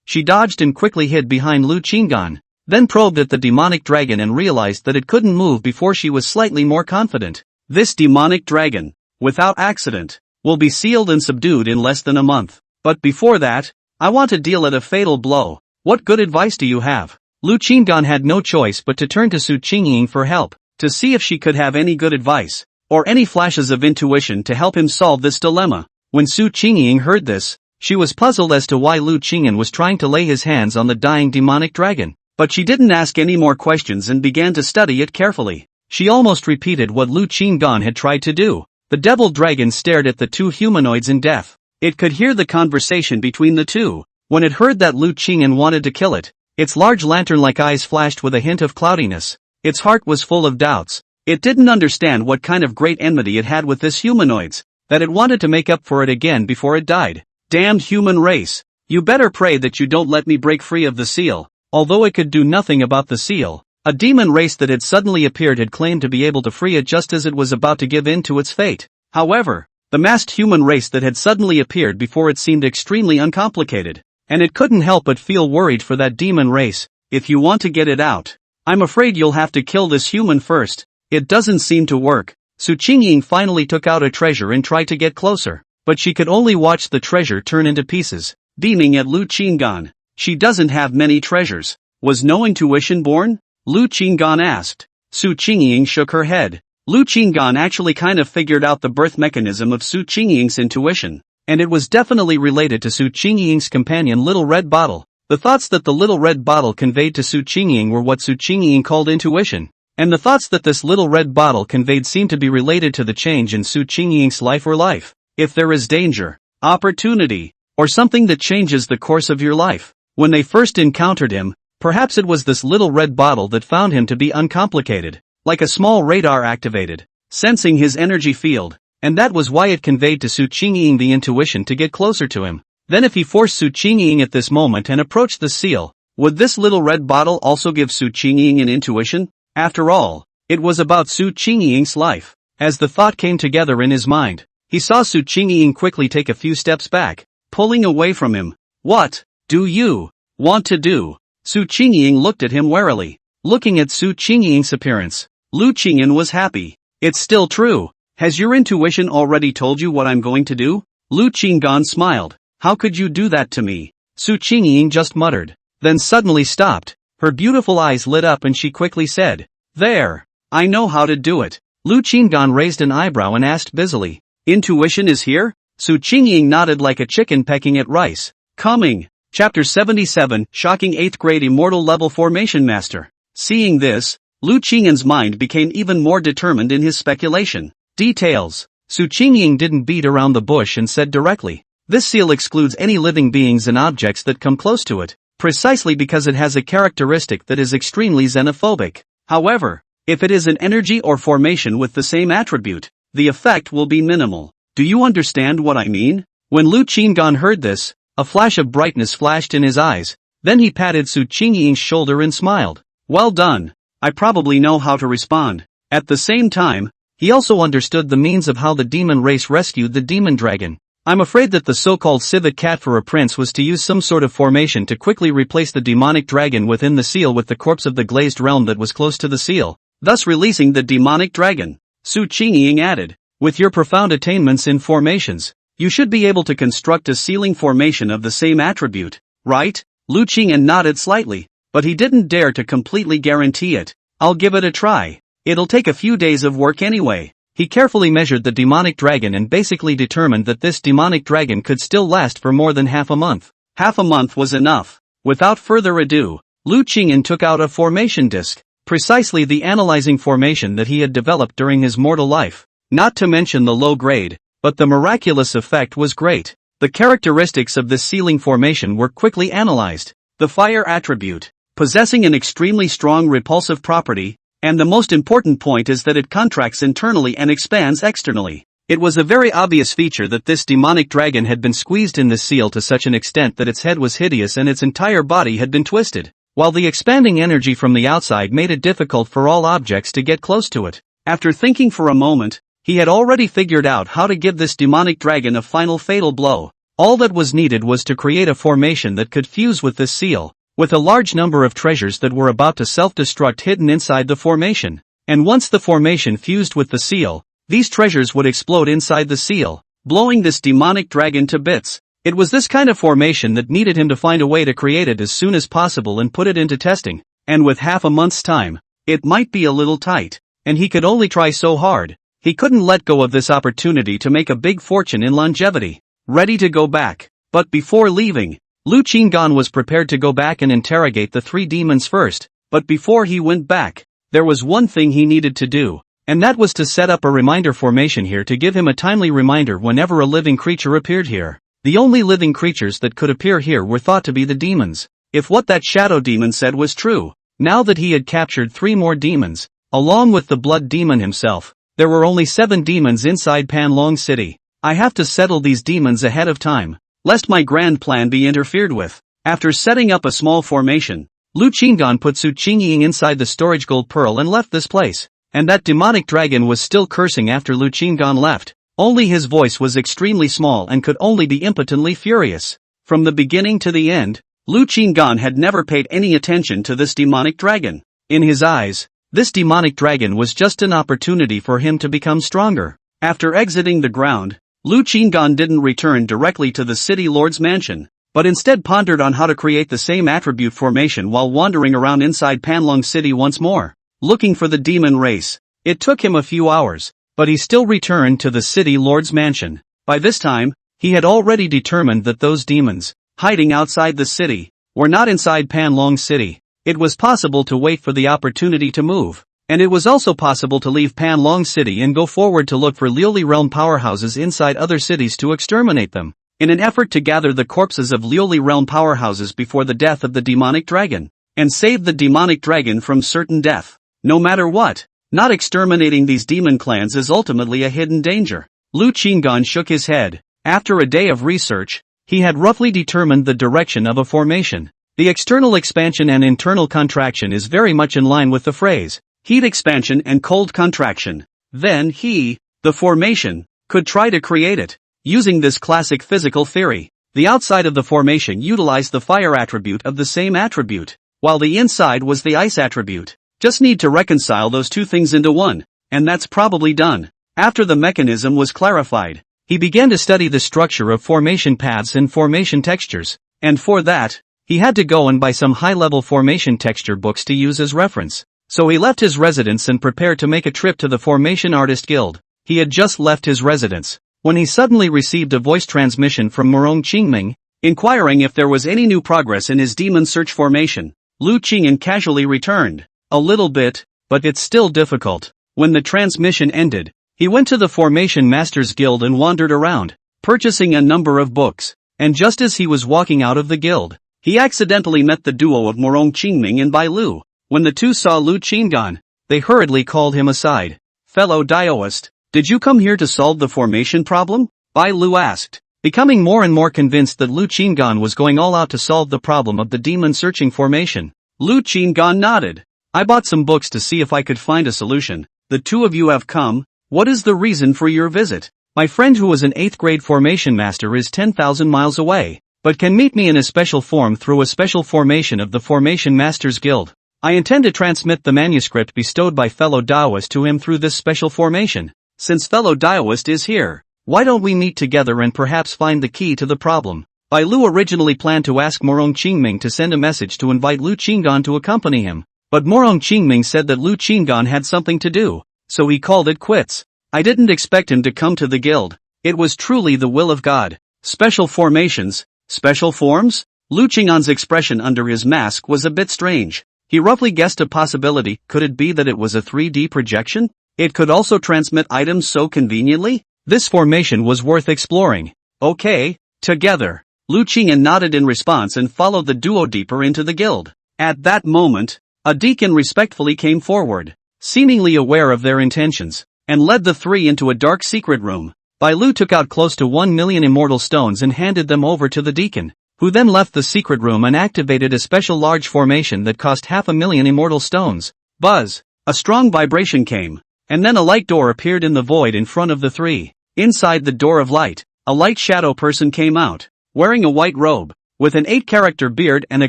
She dodged and quickly hid behind Lu Qinggan, then probed at the demonic dragon and realized that it couldn't move before she was slightly more confident. This demonic dragon, without accident, will be sealed and subdued in less than a month. But before that, I want to deal it a fatal blow. What good advice do you have? Lu Qinggan had no choice but to turn to Su Qingying for help, to see if she could have any good advice, or any flashes of intuition to help him solve this dilemma. When Su Qingying heard this, she was puzzled as to why Lu Qingyan was trying to lay his hands on the dying demonic dragon, but she didn't ask any more questions and began to study it carefully. She almost repeated what Lu Qinggan had tried to do. The devil dragon stared at the two humanoids in death. It could hear the conversation between the two. When it heard that Lu Qingyan wanted to kill it, its large lantern-like eyes flashed with a hint of cloudiness. Its heart was full of doubts. It didn't understand what kind of great enmity it had with this humanoids, that it wanted to make up for it again before it died. Damned human race. You better pray that you don't let me break free of the seal. Although it could do nothing about the seal, a demon race that had suddenly appeared had claimed to be able to free it just as it was about to give in to its fate. However, the masked human race that had suddenly appeared before it seemed extremely uncomplicated, and it couldn't help but feel worried for that demon race. If you want to get it out, I'm afraid you'll have to kill this human first. It doesn't seem to work. Su Qingying finally took out a treasure and tried to get closer, but she could only watch the treasure turn into pieces. Beaming at Lu Qinggan, she doesn't have many treasures. Was no intuition born? Lu Qinggan asked. Su Qingying shook her head. Lu Qinggan actually kind of figured out the birth mechanism of Su Qingying's intuition, and it was definitely related to Su Qingying's companion Little Red Bottle. The thoughts that the Little Red Bottle conveyed to Su Qingying were what Su Qingying called intuition, and the thoughts that this Little Red Bottle conveyed seemed to be related to the change in Su Qingying's life or life. If there is danger, opportunity, or something that changes the course of your life. When they first encountered him, perhaps it was this Little Red Bottle that found him to be uncomplicated, like a small radar activated, sensing his energy field, and that was why it conveyed to Su Qingying the intuition to get closer to him. Then if he forced Su Qingying at this moment and approached the seal, would this Little Red Bottle also give Su Qingying an intuition? After all, it was about Su Qingying's life. As the thought came together in his mind, he saw Su Qingying quickly take a few steps back, pulling away from him. What do you want to do? Su Qingying looked at him warily. Looking at Su Qingying's appearance, Lu Qingyan was happy. It's still true. Has your intuition already told you what I'm going to do? Lu Qinggan smiled. How could you do that to me? Su Qingying just muttered, then suddenly stopped. Her beautiful eyes lit up and she quickly said, "There. I know how to do it." Lu Qinggan raised an eyebrow and asked busily, "Intuition is here?" Su Qingying nodded like a chicken pecking at rice. Coming. Chapter 77, Shocking 8th Grade Immortal Level Formation Master. Seeing this, Lu Qingyan's mind became even more determined in his speculation. Details. Su Qingying didn't beat around the bush and said directly, "This seal excludes any living beings and objects that come close to it. precisely because it has a characteristic that is extremely xenophobic. However, if it is an energy or formation with the same attribute, the effect will be minimal. Do you understand what I mean? When Lu Qinggan heard this, a flash of brightness flashed in his eyes. Then he patted Su Qingying's shoulder and smiled. Well done. I probably know how to respond. At the same time, he also understood the means of how the demon race rescued the demon dragon. I'm afraid that the so-called civet cat for a prince was to use some sort of formation to quickly replace the demonic dragon within the seal with the corpse of the glazed realm that was close to the seal, thus releasing the demonic dragon. Su Qingying added, with your profound attainments in formations, you should be able to construct a sealing formation of the same attribute, right? Lu Qingyan nodded slightly, but he didn't dare to completely guarantee it. I'll give it a try. It'll take a few days of work anyway. He carefully measured the demonic dragon and basically determined that this demonic dragon could still last for more than half a month. Half a month was enough. Without further ado, Lu Qingyan took out a formation disc, precisely the analyzing formation that he had developed during his mortal life. Not to mention the low grade, but the miraculous effect was great. The characteristics of this sealing formation were quickly analyzed. The fire attribute, possessing an extremely strong repulsive property, and the most important point is that it contracts internally and expands externally. It was a very obvious feature that this demonic dragon had been squeezed in the seal to such an extent that its head was hideous and its entire body had been twisted, while the expanding energy from the outside made it difficult for all objects to get close to it. After thinking for a moment, he had already figured out how to give this demonic dragon a final fatal blow. All that was needed was to create a formation that could fuse with this seal, with a large number of treasures that were about to self-destruct hidden inside the formation. And once the formation fused with the seal, these treasures would explode inside the seal, blowing this demonic dragon to bits. It was this kind of formation that needed him to find a way to create it as soon as possible and put it into testing, and with half a month's time, it might be a little tight, and he could only try so hard. He couldn't let go of this opportunity to make a big fortune in longevity. Ready to go back. But before leaving, Lu Qinggan was prepared to go back and interrogate the three demons first. But before he went back, there was one thing he needed to do, and that was to set up a reminder formation here to give him a timely reminder whenever a living creature appeared here. The only living creatures that could appear here were thought to be the demons. If what that shadow demon said was true, now that he had captured 3 more demons, along with the blood demon himself, there were only 7 demons inside Panlong City. I have to settle these demons ahead of time, lest my grand plan be interfered with. After setting up a small formation, Lu Qinggan put Su Qingying inside the storage gold pearl and left this place. And that demonic dragon was still cursing after Lu Qinggan left, only his voice was extremely small and could only be impotently furious. From the beginning to the end, Lu Qinggan had never paid any attention to this demonic dragon. In his eyes, this demonic dragon was just an opportunity for him to become stronger. After exiting the ground, Lu Qinggan didn't return directly to the city lord's mansion, but instead pondered on how to create the same attribute formation while wandering around inside Panlong City once more, looking for the demon race. It took him a few hours, but he still returned to the city lord's mansion. By this time, he had already determined that those demons, hiding outside the city, were not inside Panlong City. It was possible to wait for the opportunity to move, and it was also possible to leave Panlong City and go forward to look for Liuli realm powerhouses inside other cities to exterminate them, in an effort to gather the corpses of Liuli realm powerhouses before the death of the demonic dragon, and save the demonic dragon from certain death. No matter what, not exterminating these demon clans is ultimately a hidden danger. Lu Qinggan shook his head. After a day of research, he had roughly determined the direction of a formation. The external expansion and internal contraction is very much in line with the phrase, heat expansion and cold contraction. Then he, the formation, could try to create it. Using this classic physical theory, the outside of the formation utilized the fire attribute of the same attribute, while the inside was the ice attribute. Just need to reconcile those two things into one, and that's probably done. After the mechanism was clarified, he began to study the structure of formation paths and formation textures, and for that, he had to go and buy some high-level formation texture books to use as reference. So he left his residence and prepared to make a trip to the Formation Artist Guild. He had just left his residence when he suddenly received a voice transmission from Murong Qingming, inquiring if there was any new progress in his demon search formation. Lu Qingyan casually returned, "A little bit, but it's still difficult." When the transmission ended, he went to the Formation Masters Guild and wandered around, purchasing a number of books. And just as he was walking out of the guild, he accidentally met the duo of Morong Qingming and Bai Lu. When the two saw Lu Qinggan, they hurriedly called him aside. "Fellow Daoist, did you come here to solve the formation problem?" Bai Lu asked, becoming more and more convinced that Lu Qinggan was going all out to solve the problem of the demon-searching formation. Lu Qinggan nodded. "I bought some books to see if I could find a solution. The two of you have come. What is the reason for your visit?" "My friend who was an 8th grade formation master is 10,000 miles away, but can meet me in a special form through a special formation of the Formation Masters Guild. I intend to transmit the manuscript bestowed by fellow Daoist to him through this special formation. Since fellow Daoist is here, why don't we meet together and perhaps find the key to the problem?" Bai Lu originally planned to ask Morong Qingming to send a message to invite Lu Qinggan to accompany him, but Morong Qingming said that Lu Qinggan had something to do, so he called it quits. "I didn't expect him to come to the guild. It was truly the will of God." Special formations, special forms? Lu Qinggan's expression under his mask was a bit strange. He roughly guessed a possibility. Could it be that it was a 3D projection? It could also transmit items so conveniently? This formation was worth exploring. "Okay, together." Lu Qinggan nodded in response and followed the duo deeper into the guild. At that moment, a deacon respectfully came forward, seemingly aware of their intentions, and led the three into a dark secret room. Bai Lu took out close to 1 million immortal stones and handed them over to the deacon, who then left the secret room and activated a special large formation that cost 500,000 immortal stones. Buzz! A strong vibration came, and then a light door appeared in the void in front of the three. Inside the door of light, a light shadow person came out, wearing a white robe, with an 8-character beard and a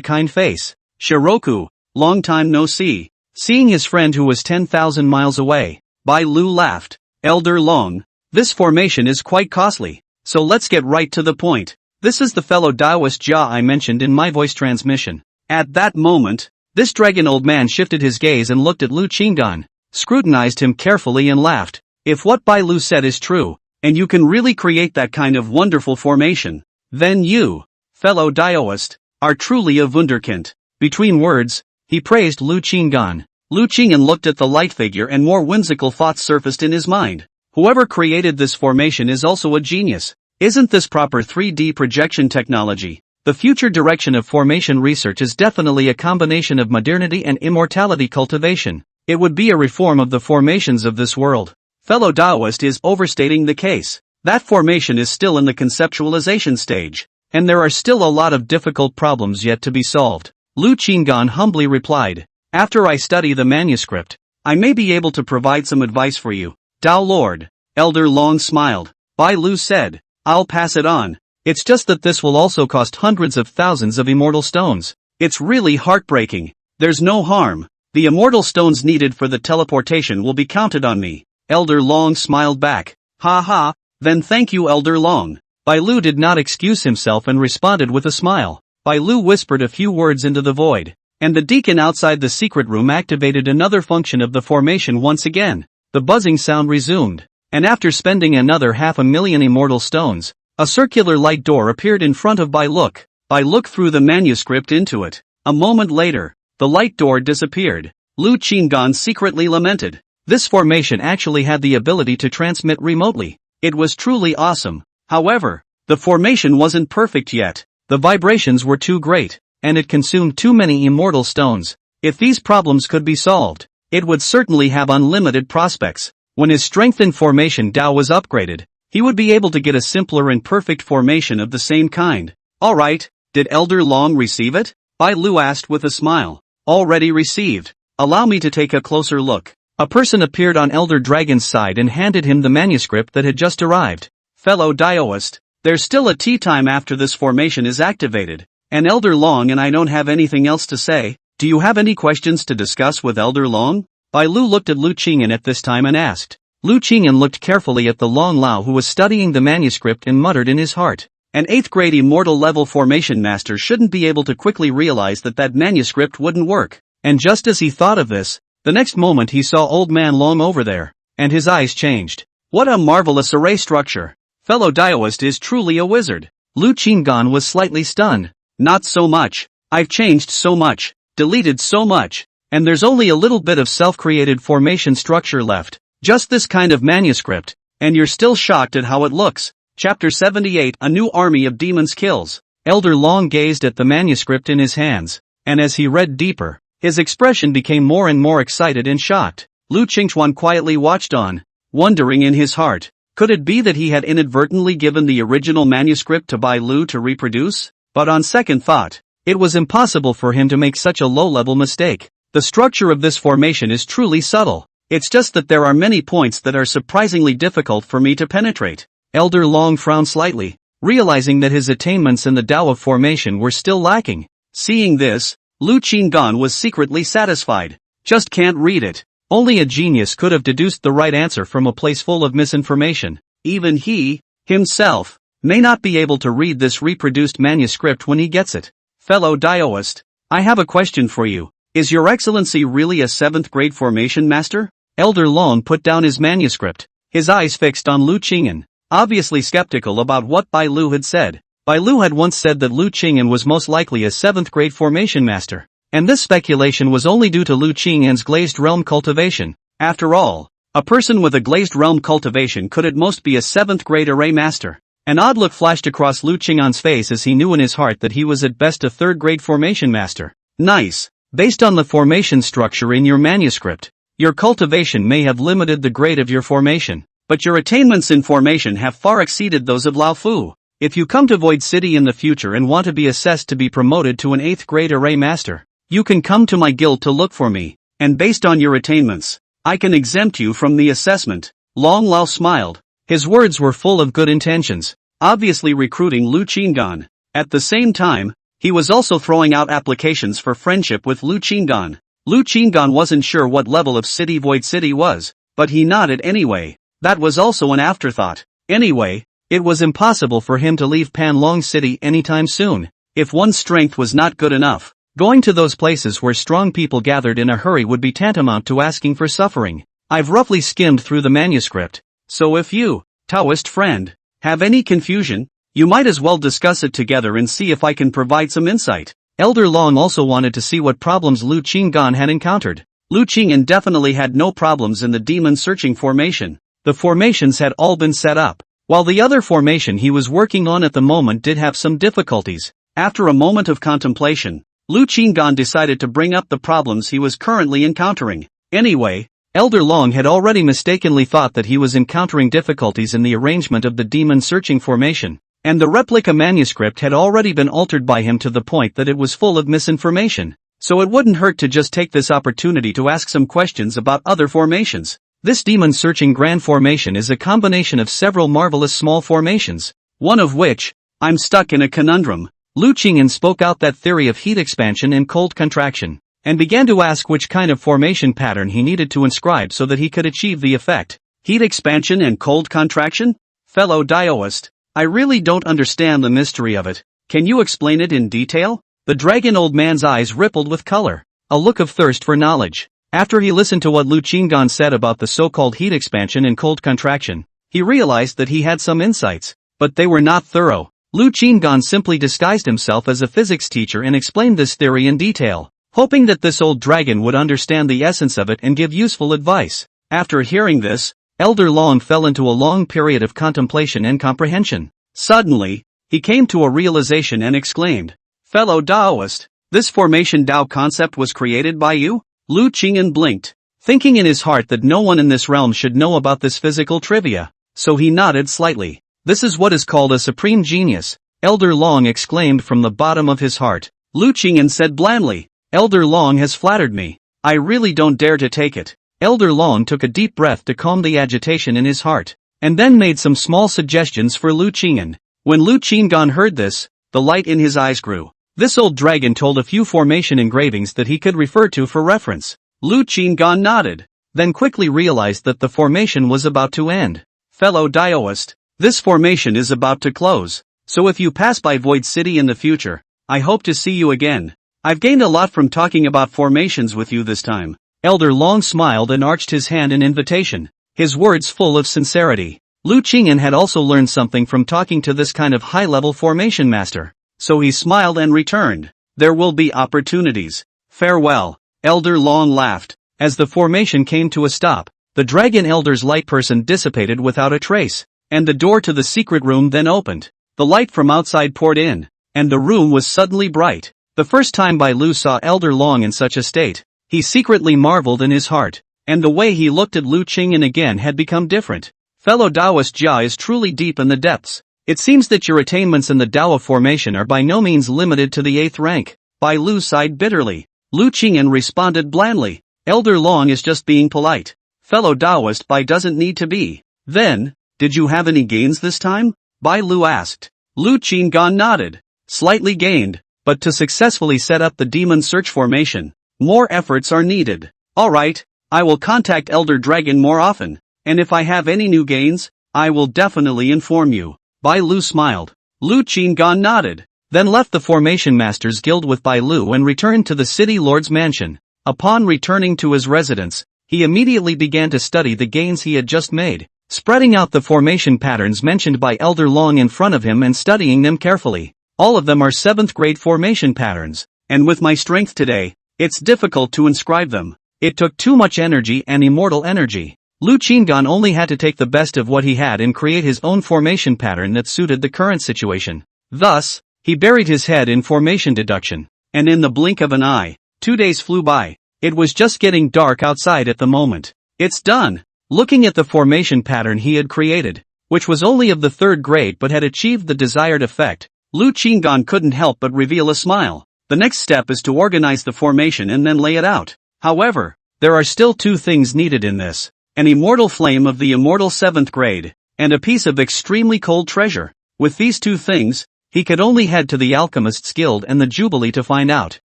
kind face. "Shiroku, long time no see." Seeing his friend who was 10,000 miles away, Bai Lu laughed. "Elder Long, this formation is quite costly, so let's get right to the point. This is the fellow Daoist Jia I mentioned in my voice transmission." At that moment, this dragon old man shifted his gaze and looked at Lu Qinggan, scrutinized him carefully and laughed. "If what Bai Lu said is true, and you can really create that kind of wonderful formation, then you, fellow Daoist, are truly a wunderkind." Between words, he praised Lu Qinggan. Lu Qinggan looked at the light figure and more whimsical thoughts surfaced in his mind. Whoever created this formation is also a genius. Isn't this proper 3D projection technology? The future direction of formation research is definitely a combination of modernity and immortality cultivation. It would be a reform of the formations of this world. Fellow Daoist is overstating the case. That formation is still in the conceptualization stage, and there are still a lot of difficult problems yet to be solved. Lu Qinggan humbly replied, "After I study the manuscript, I may be able to provide some advice for you." "Dao Lord." Elder Long smiled. Bai Lu said, "I'll pass it on. It's just that this will also cost hundreds of thousands of immortal stones. It's really heartbreaking." "There's no harm. The immortal stones needed for the teleportation will be counted on me." Elder Long smiled back. "Ha ha, then thank you Elder Long." Bai Lu did not excuse himself and responded with a smile. Bai Lu whispered a few words into the void, and the deacon outside the secret room activated another function of the formation once again. The buzzing sound resumed, and after spending another 500,000 immortal stones, a circular light door appeared in front of Bai Look. Bai Look threw the manuscript into it. A moment later, the light door disappeared. Lu Qinggan secretly lamented. This formation actually had the ability to transmit remotely. It was truly awesome. However, the formation wasn't perfect yet. The vibrations were too great, and it consumed too many immortal stones. If these problems could be solved, it would certainly have unlimited prospects. When his strengthened formation Dao was upgraded, he would be able to get a simpler and perfect formation of the same kind. "Alright, did Elder Long receive it?" Bai Lu asked with a smile. "Already received. Allow me to take a closer look." A person appeared on Elder Dragon's side and handed him the manuscript that had just arrived. "Fellow Daoist, there's still a tea time after this formation is activated, and Elder Long and I don't have anything else to say. Do you have any questions to discuss with Elder Long?" Bai Lu looked at Lu Qinggan at this time and asked. Lu Qinggan looked carefully at the Long Lao who was studying the manuscript and muttered in his heart. An 8th grade immortal level formation master shouldn't be able to quickly realize that manuscript wouldn't work. And just as he thought of this, the next moment he saw Old Man Long over there, and his eyes changed. What a marvelous array structure! Fellow Daoist is truly a wizard. Lu Qinggan was slightly stunned. Not so much. I've changed so much, deleted so much, and there's only a little bit of self-created formation structure left. Just this kind of manuscript, and you're still shocked at how it looks. Chapter 78 A New Army of Demons Kills. Elder Long gazed at the manuscript in his hands, and as he read deeper, his expression became more and more excited and shocked. Lu Qingchuan quietly watched on, wondering in his heart, could it be that he had inadvertently given the original manuscript to Bai Lu to reproduce? But on second thought, it was impossible for him to make such a low-level mistake. The structure of this formation is truly subtle. It's just that there are many points that are surprisingly difficult for me to penetrate. Elder Long frowned slightly, realizing that his attainments in the Tao of formation were still lacking. Seeing this, Lu Qinggan was secretly satisfied. Just can't read it. Only a genius could have deduced the right answer from a place full of misinformation. Even he, himself, may not be able to read this reproduced manuscript when he gets it. Fellow Daoist, I have a question for you. Is Your Excellency really a 7th grade formation master? Elder Long put down his manuscript, his eyes fixed on Lu Qing'an, obviously skeptical about what Bai Lu had said. Bai Lu had once said that Lu Qing'an was most likely a 7th grade formation master, and this speculation was only due to Lu Qing'an's glazed realm cultivation. After all, a person with a glazed realm cultivation could at most be a 7th grade array master. An odd look flashed across Lu Qing'an's face as he knew in his heart that he was at best a 3rd grade formation master. Nice. Based on the formation structure in your manuscript, your cultivation may have limited the grade of your formation, but your attainments in formation have far exceeded those of Lao Fu. If you come to Void City in the future and want to be assessed to be promoted to an 8th grade array master, you can come to my guild to look for me, and based on your attainments, I can exempt you from the assessment. Long Lao smiled. His words were full of good intentions, obviously recruiting Lu Qinggan. At the same time, he was also throwing out applications for friendship with Lu Qinggan. Lu Qinggan wasn't sure what level of city Void City was, but he nodded anyway. That was also an afterthought. Anyway, it was impossible for him to leave Panlong City anytime soon. If one's strength was not good enough, going to those places where strong people gathered in a hurry would be tantamount to asking for suffering. I've roughly skimmed through the manuscript, so if you, Taoist friend, have any confusion, you might as well discuss it together and see if I can provide some insight. Elder Long also wanted to see what problems Lu Qinggan had encountered. Lu Qing'an definitely had no problems in the demon searching formation. The formations had all been set up, while the other formation he was working on at the moment did have some difficulties. After a moment of contemplation, Lu Qinggan decided to bring up the problems he was currently encountering. Anyway, Elder Long had already mistakenly thought that he was encountering difficulties in the arrangement of the demon searching formation, and the replica manuscript had already been altered by him to the point that it was full of misinformation, so it wouldn't hurt to just take this opportunity to ask some questions about other formations. This demon-searching grand formation is a combination of several marvelous small formations, one of which, I'm stuck in a conundrum. Lu Qing'an spoke out that theory of heat expansion and cold contraction, and began to ask which kind of formation pattern he needed to inscribe so that he could achieve the effect. Heat expansion and cold contraction? Fellow Daoist, I really don't understand the mystery of it. Can you explain it in detail? The dragon old man's eyes rippled with color, a look of thirst for knowledge. After he listened to what Lu Qinggan said about the so-called heat expansion and cold contraction, he realized that he had some insights, but they were not thorough. Lu Qinggan simply disguised himself as a physics teacher and explained this theory in detail, hoping that this old dragon would understand the essence of it and give useful advice. After hearing this, Elder Long fell into a long period of contemplation and comprehension. Suddenly, he came to a realization and exclaimed, "Fellow Daoist, this formation Dao concept was created by you?" Lu Qing'an blinked, thinking in his heart that no one in this realm should know about this physical trivia, so he nodded slightly. "This is what is called a supreme genius," Elder Long exclaimed from the bottom of his heart. Lu Qing'an said blandly, "Elder Long has flattered me. I really don't dare to take it." Elder Long took a deep breath to calm the agitation in his heart, and then made some small suggestions for Lu Qing'an. When Lu Qinggan heard this, the light in his eyes grew. This old dragon told a few formation engravings that he could refer to for reference. Lu Qinggan nodded, then quickly realized that the formation was about to end. "Fellow Daoist, this formation is about to close, so if you pass by Void City in the future, I hope to see you again. I've gained a lot from talking about formations with you this time." Elder Long smiled and arched his hand in invitation, his words full of sincerity. Lu Qing'an had also learned something from talking to this kind of high-level formation master, so he smiled and returned. "There will be opportunities. Farewell." Elder Long laughed. As the formation came to a stop, the Dragon Elder's light person dissipated without a trace, and the door to the secret room then opened. The light from outside poured in, and the room was suddenly bright. The first time Bai Lu saw Elder Long in such a state, he secretly marveled in his heart, and the way he looked at Lu Qingyan again had become different. Fellow Taoist Jia is truly deep in the depths. It seems that your attainments in the Dao formation are by no means limited to the 8th rank. Bai Lu sighed bitterly. Lu Qingyan responded blandly. Elder Long is just being polite. Fellow Taoist Bai doesn't need to be. Then, did you have any gains this time? Bai Lu asked. Lu Qingyan nodded. Slightly gained, but to successfully set up the demon search formation, more efforts are needed. Alright, I will contact Elder Dragon more often, and if I have any new gains, I will definitely inform you. Bai Lu smiled. Lu Qingyan nodded, then left the Formation Masters Guild with Bai Lu and returned to the City Lord's mansion. Upon returning to his residence, he immediately began to study the gains he had just made, spreading out the formation patterns mentioned by Elder Long in front of him and studying them carefully. All of them are 7th grade formation patterns, and with my strength today, it's difficult to inscribe them. It took too much energy and immortal energy. Lu Qingyan only had to take the best of what he had and create his own formation pattern that suited the current situation. Thus, he buried his head in formation deduction, and in the blink of an eye, 2 days flew by. It was just getting dark outside at the moment. It's done. Looking at the formation pattern he had created, which was only of the 3rd grade but had achieved the desired effect, Lu Qingyan couldn't help but reveal a smile. The next step is to organize the formation and then lay it out. However, there are still 2 things needed in this. An immortal flame of the immortal 7th grade, and a piece of extremely cold treasure. With these 2 things, he could only head to the Alchemist's Guild and the Jubilee to find out.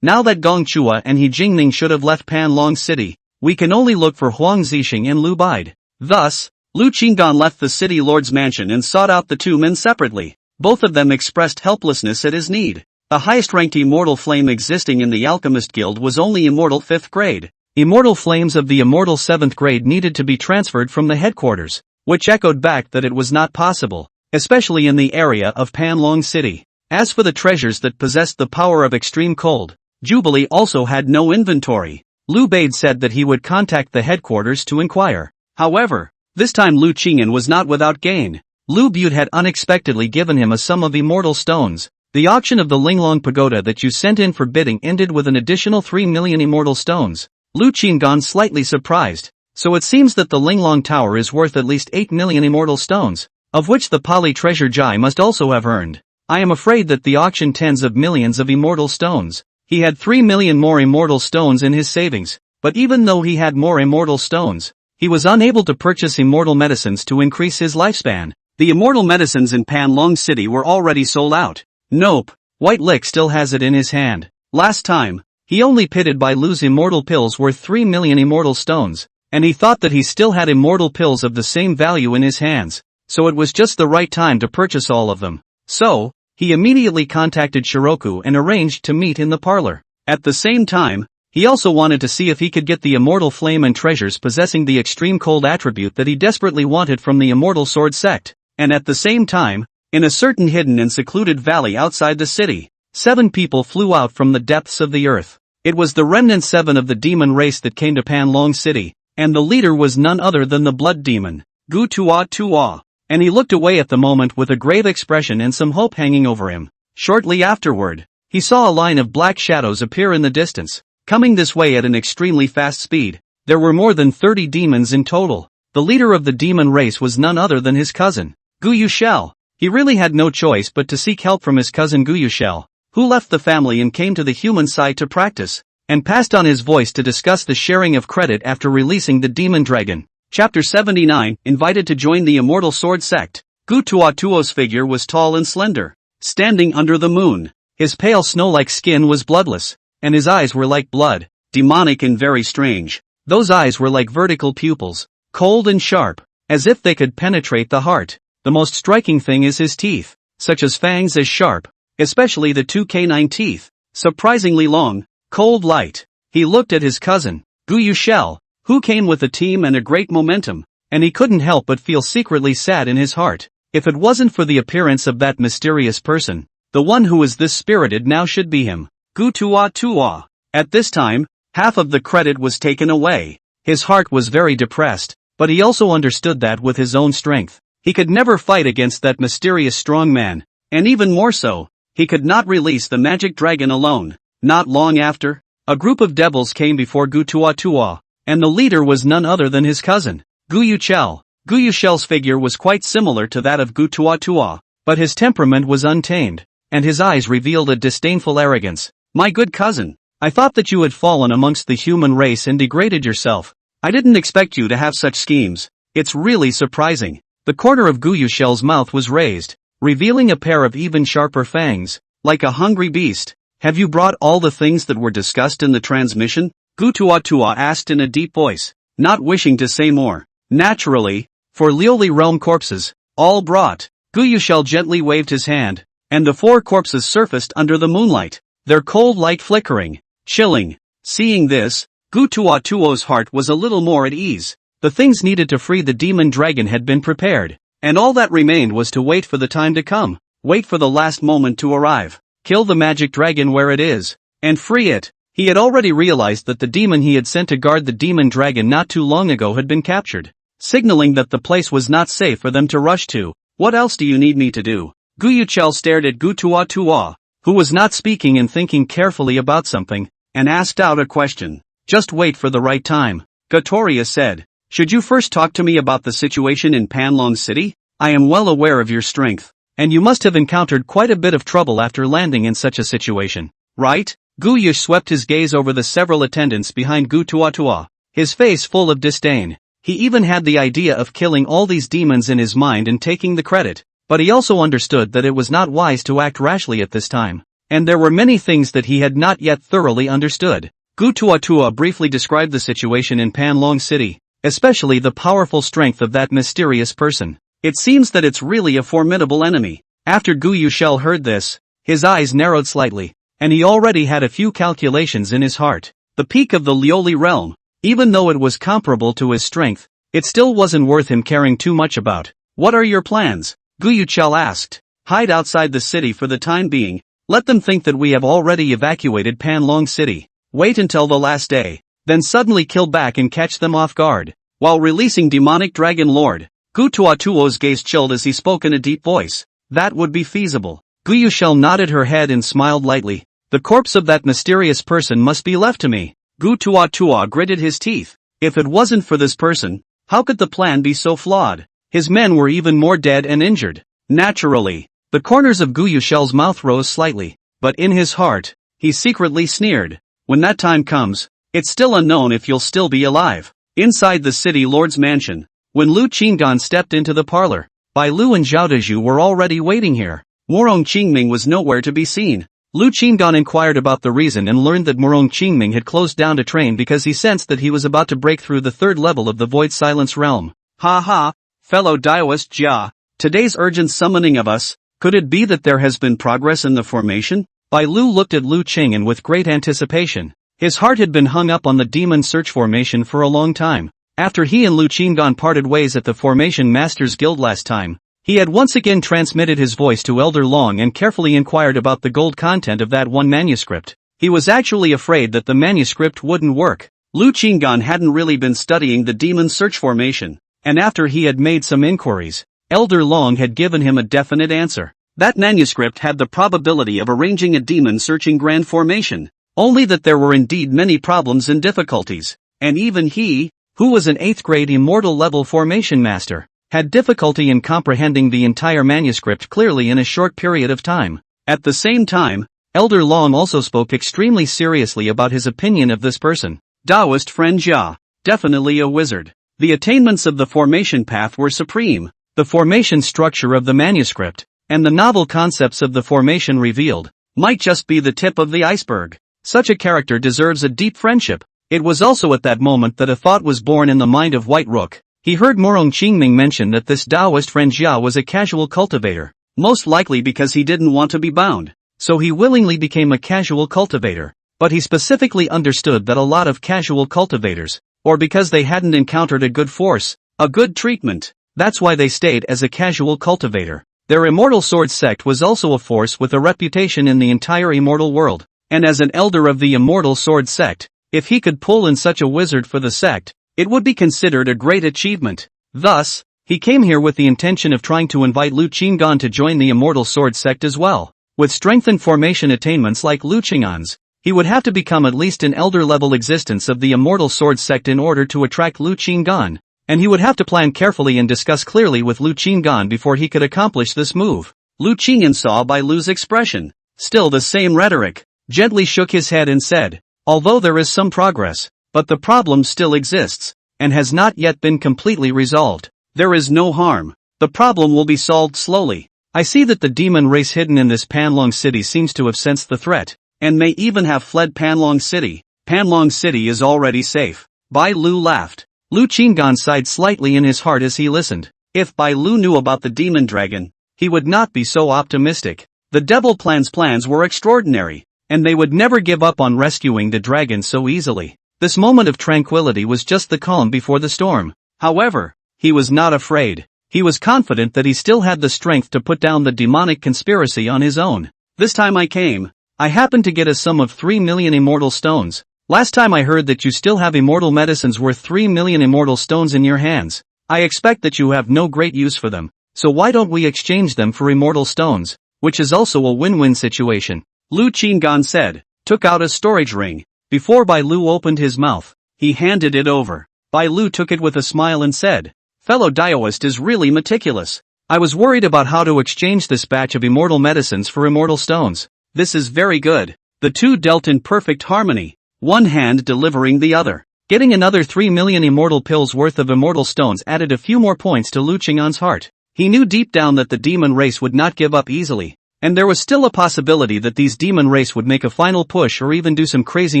Now that Gong Chua and He Jingning should have left Panlong City, we can only look for Huang Zixing and Lu Bide. Thus, Lu Qingyan left the City Lord's mansion and sought out the 2 men separately. Both of them expressed helplessness at his need. The highest-ranked immortal flame existing in the Alchemist Guild was only immortal 5th grade. Immortal flames of the immortal 7th grade needed to be transferred from the headquarters, which echoed back that it was not possible, especially in the area of Panlong City. As for the treasures that possessed the power of extreme cold, Jubilee also had no inventory. Lu Bade said that he would contact the headquarters to inquire. However, this time Lu Qingyan was not without gain. Lu Bude had unexpectedly given him a sum of immortal stones. The auction of the Linglong Pagoda that you sent in for bidding ended with an additional 3 million immortal stones. Lu Qingyan slightly surprised. So it seems that the Linglong Tower is worth at least 8 million immortal stones, of which the Pali treasure Jai must also have earned. I am afraid that the auction tens of millions of immortal stones. He had 3 million more immortal stones in his savings, but even though he had more immortal stones, he was unable to purchase immortal medicines to increase his lifespan. The immortal medicines in Panlong City were already sold out. Nope, White Lick still has it in his hand. Last time, he only pitted Bai Lu's immortal pills worth 3 million immortal stones, and he thought that he still had immortal pills of the same value in his hands, so it was just the right time to purchase all of them. So, he immediately contacted Shiroku and arranged to meet in the parlor. At the same time, he also wanted to see if he could get the immortal flame and treasures possessing the extreme cold attribute that he desperately wanted from the immortal sword sect. And at the same time, in a certain hidden and secluded valley outside the city, 7 people flew out from the depths of the earth. It was the remnant 7 of the demon race that came to Panlong City, and the leader was none other than the blood demon, Gu Tua Tua. And he looked away at the moment with a grave expression and some hope hanging over him. Shortly afterward, he saw a line of black shadows appear in the distance, coming this way at an extremely fast speed. There were more than 30 demons in total. The leader of the demon race was none other than his cousin, Gu Yushel. He really had no choice but to seek help from his cousin Gu Yushel, who left the family and came to the human side to practice, and passed on his voice to discuss the sharing of credit after releasing the demon dragon. Chapter 79, invited to join the immortal sword sect. Gu Tuo's figure was tall and slender, standing under the moon. His pale snow-like skin was bloodless, and his eyes were like blood, demonic and very strange. Those eyes were like vertical pupils, cold and sharp, as if they could penetrate the heart. The most striking thing is his teeth, such as fangs as sharp, especially the 2 canine teeth, surprisingly long, cold light. He looked at his cousin, Gu Yushel, who came with a team and a great momentum, and he couldn't help but feel secretly sad in his heart. If it wasn't for the appearance of that mysterious person, the one who is this spirited now should be him, Gu Tua. At this time, half of the credit was taken away. His heart was very depressed, but he also understood that with his own strength, he could never fight against that mysterious strong man, and even more so, he could not release the magic dragon alone. Not long after, a group of devils came before Gu Tuatua, and the leader was none other than his cousin, Gu Yuchel. Gu Yuchel's figure was quite similar to that of Gu Tuatua, but his temperament was untamed, and his eyes revealed a disdainful arrogance. My good cousin, I thought that you had fallen amongst the human race and degraded yourself. I didn't expect you to have such schemes. It's really surprising. The corner of Gu Yuchel's mouth was raised, revealing a pair of even sharper fangs, like a hungry beast. Have you brought all the things that were discussed in the transmission? Gu Tuatua asked in a deep voice, not wishing to say more. Naturally, for Lioli realm corpses, all brought. Gu Yuchel gently waved his hand, and the 4 corpses surfaced under the moonlight, their cold light flickering, chilling. Seeing this, Gu Tuatuo's heart was a little more at ease. The things needed to free the demon dragon had been prepared, and all that remained was to wait for the time to come, wait for the last moment to arrive, kill the magic dragon where it is, and free it. He had already realized that the demon he had sent to guard the demon dragon not too long ago had been captured, signaling that the place was not safe for them to rush to. What else do you need me to do? Gu Yuchel stared at Gu Tuatua, who was not speaking and thinking carefully about something, and asked out a question. Just wait for the right time, Gatoria said. Should you first talk to me about the situation in Panlong City? I am well aware of your strength, and you must have encountered quite a bit of trouble after landing in such a situation, right? Gu Yush swept his gaze over the several attendants behind Gu Tuatua, his face full of disdain. He even had the idea of killing all these demons in his mind and taking the credit, but he also understood that it was not wise to act rashly at this time, and there were many things that he had not yet thoroughly understood. Gu Tuatua briefly described the situation in Panlong City, especially the powerful strength of that mysterious person. It seems that it's really a formidable enemy. After Gu Yuchel heard this, his eyes narrowed slightly, and he already had a few calculations in his heart. The peak of the Lioli realm, even though it was comparable to his strength, it still wasn't worth him caring too much about. What are your plans? Gu Yuchel asked. Hide outside the city for the time being. Let them think that we have already evacuated Panlong City. Wait until the last day, then suddenly kill back and catch them off guard, while releasing demonic dragon lord. Gu Tuatuo's gaze chilled as he spoke in a deep voice. That would be feasible. Gu Yuchel nodded her head and smiled lightly. The corpse of that mysterious person must be left to me. Gu Tuatua gritted his teeth. If it wasn't for this person, how could the plan be so flawed? His men were even more dead and injured. Naturally, the corners of Gu Yuchel's mouth rose slightly, but in his heart, he secretly sneered. When that time comes, it's still unknown if you'll still be alive. Inside the city lord's mansion, when Lu Qinggan stepped into the parlor, Bai Lu and Zhao Dezhu were already waiting here. Morong Qingming was nowhere to be seen. Lu Qinggan inquired about the reason and learned that Morong Qingming had closed down to train because he sensed that he was about to break through the 3rd level of the Void Silence realm. Ha ha, fellow Daoist Jia, today's urgent summoning of us, could it be that there has been progress in the formation? Bai Lu looked at Lu Qing'an with great anticipation. His heart had been hung up on the demon search formation for a long time. After he and Lu Qinggan parted ways at the Formation Masters Guild last time, he had once again transmitted his voice to Elder Long and carefully inquired about the gold content of that one manuscript. He was actually afraid that the manuscript wouldn't work. Lu Qinggan hadn't really been studying the demon search formation, and after he had made some inquiries, Elder Long had given him a definite answer. That manuscript had the probability of arranging a demon-searching grand formation, only that there were indeed many problems and difficulties, and even he, who was an 8th grade immortal level formation master, had difficulty in comprehending the entire manuscript clearly in a short period of time. At the same time, Elder Long also spoke extremely seriously about his opinion of this person. Taoist friend Jia, definitely a wizard. The attainments of the formation path were supreme. The formation structure of the manuscript, and the novel concepts of the formation revealed, might just be the tip of the iceberg. Such a character deserves a deep friendship. It was also at that moment that a thought was born in the mind of White Rook. He heard Morong Qingming mention that this Taoist friend Jia was a casual cultivator, most likely because he didn't want to be bound, so he willingly became a casual cultivator. But he specifically understood that a lot of casual cultivators, or because they hadn't encountered a good force, a good treatment, that's why they stayed as a casual cultivator. Their Immortal Sword sect was also a force with a reputation in the entire immortal world, and as an elder of the Immortal Sword sect, if he could pull in such a wizard for the sect, it would be considered a great achievement. Thus, he came here with the intention of trying to invite Lu Qinggan to join the Immortal Sword sect as well. With strengthened formation attainments like Lu Qing'an's, he would have to become at least an elder-level existence of the Immortal Sword sect in order to attract Lu Qing'an, and he would have to plan carefully and discuss clearly with Lu Qing'an before he could accomplish this move. Lu Qing'an saw by Lu's expression, still the same rhetoric, gently shook his head and said, although there is some progress, but the problem still exists, and has not yet been completely resolved. There is no harm. The problem will be solved slowly. I see that the demon race hidden in this Panlong city seems to have sensed the threat, and may even have fled Panlong city. Panlong city is already safe. Bai Lu laughed. Lu Qing'an sighed slightly in his heart as he listened. If Bai Lu knew about the demon dragon, he would not be so optimistic. The devil plans were extraordinary, and they would never give up on rescuing the dragon so easily. This moment of tranquility was just the calm before the storm. However, he was not afraid. He was confident that he still had the strength to put down the demonic conspiracy on his own. This time I happened to get a sum of 3 million immortal stones. Last time I heard that you still have immortal medicines worth 3 million immortal stones in your hands. I expect that you have no great use for them, so why don't we exchange them for immortal stones, which is also a win-win situation. Lu Qing'an said, took out a storage ring. Before Bai Lu opened his mouth, he handed it over. Bai Lu took it with a smile and said, fellow Daoist is really meticulous. I was worried about how to exchange this batch of immortal medicines for immortal stones. This is very good. The two dealt in perfect harmony, one hand delivering the other. Getting another 3 million immortal pills worth of immortal stones added a few more points to Lu Qing'an's heart. He knew deep down that the demon race would not give up easily, and there was still a possibility that these demon race would make a final push or even do some crazy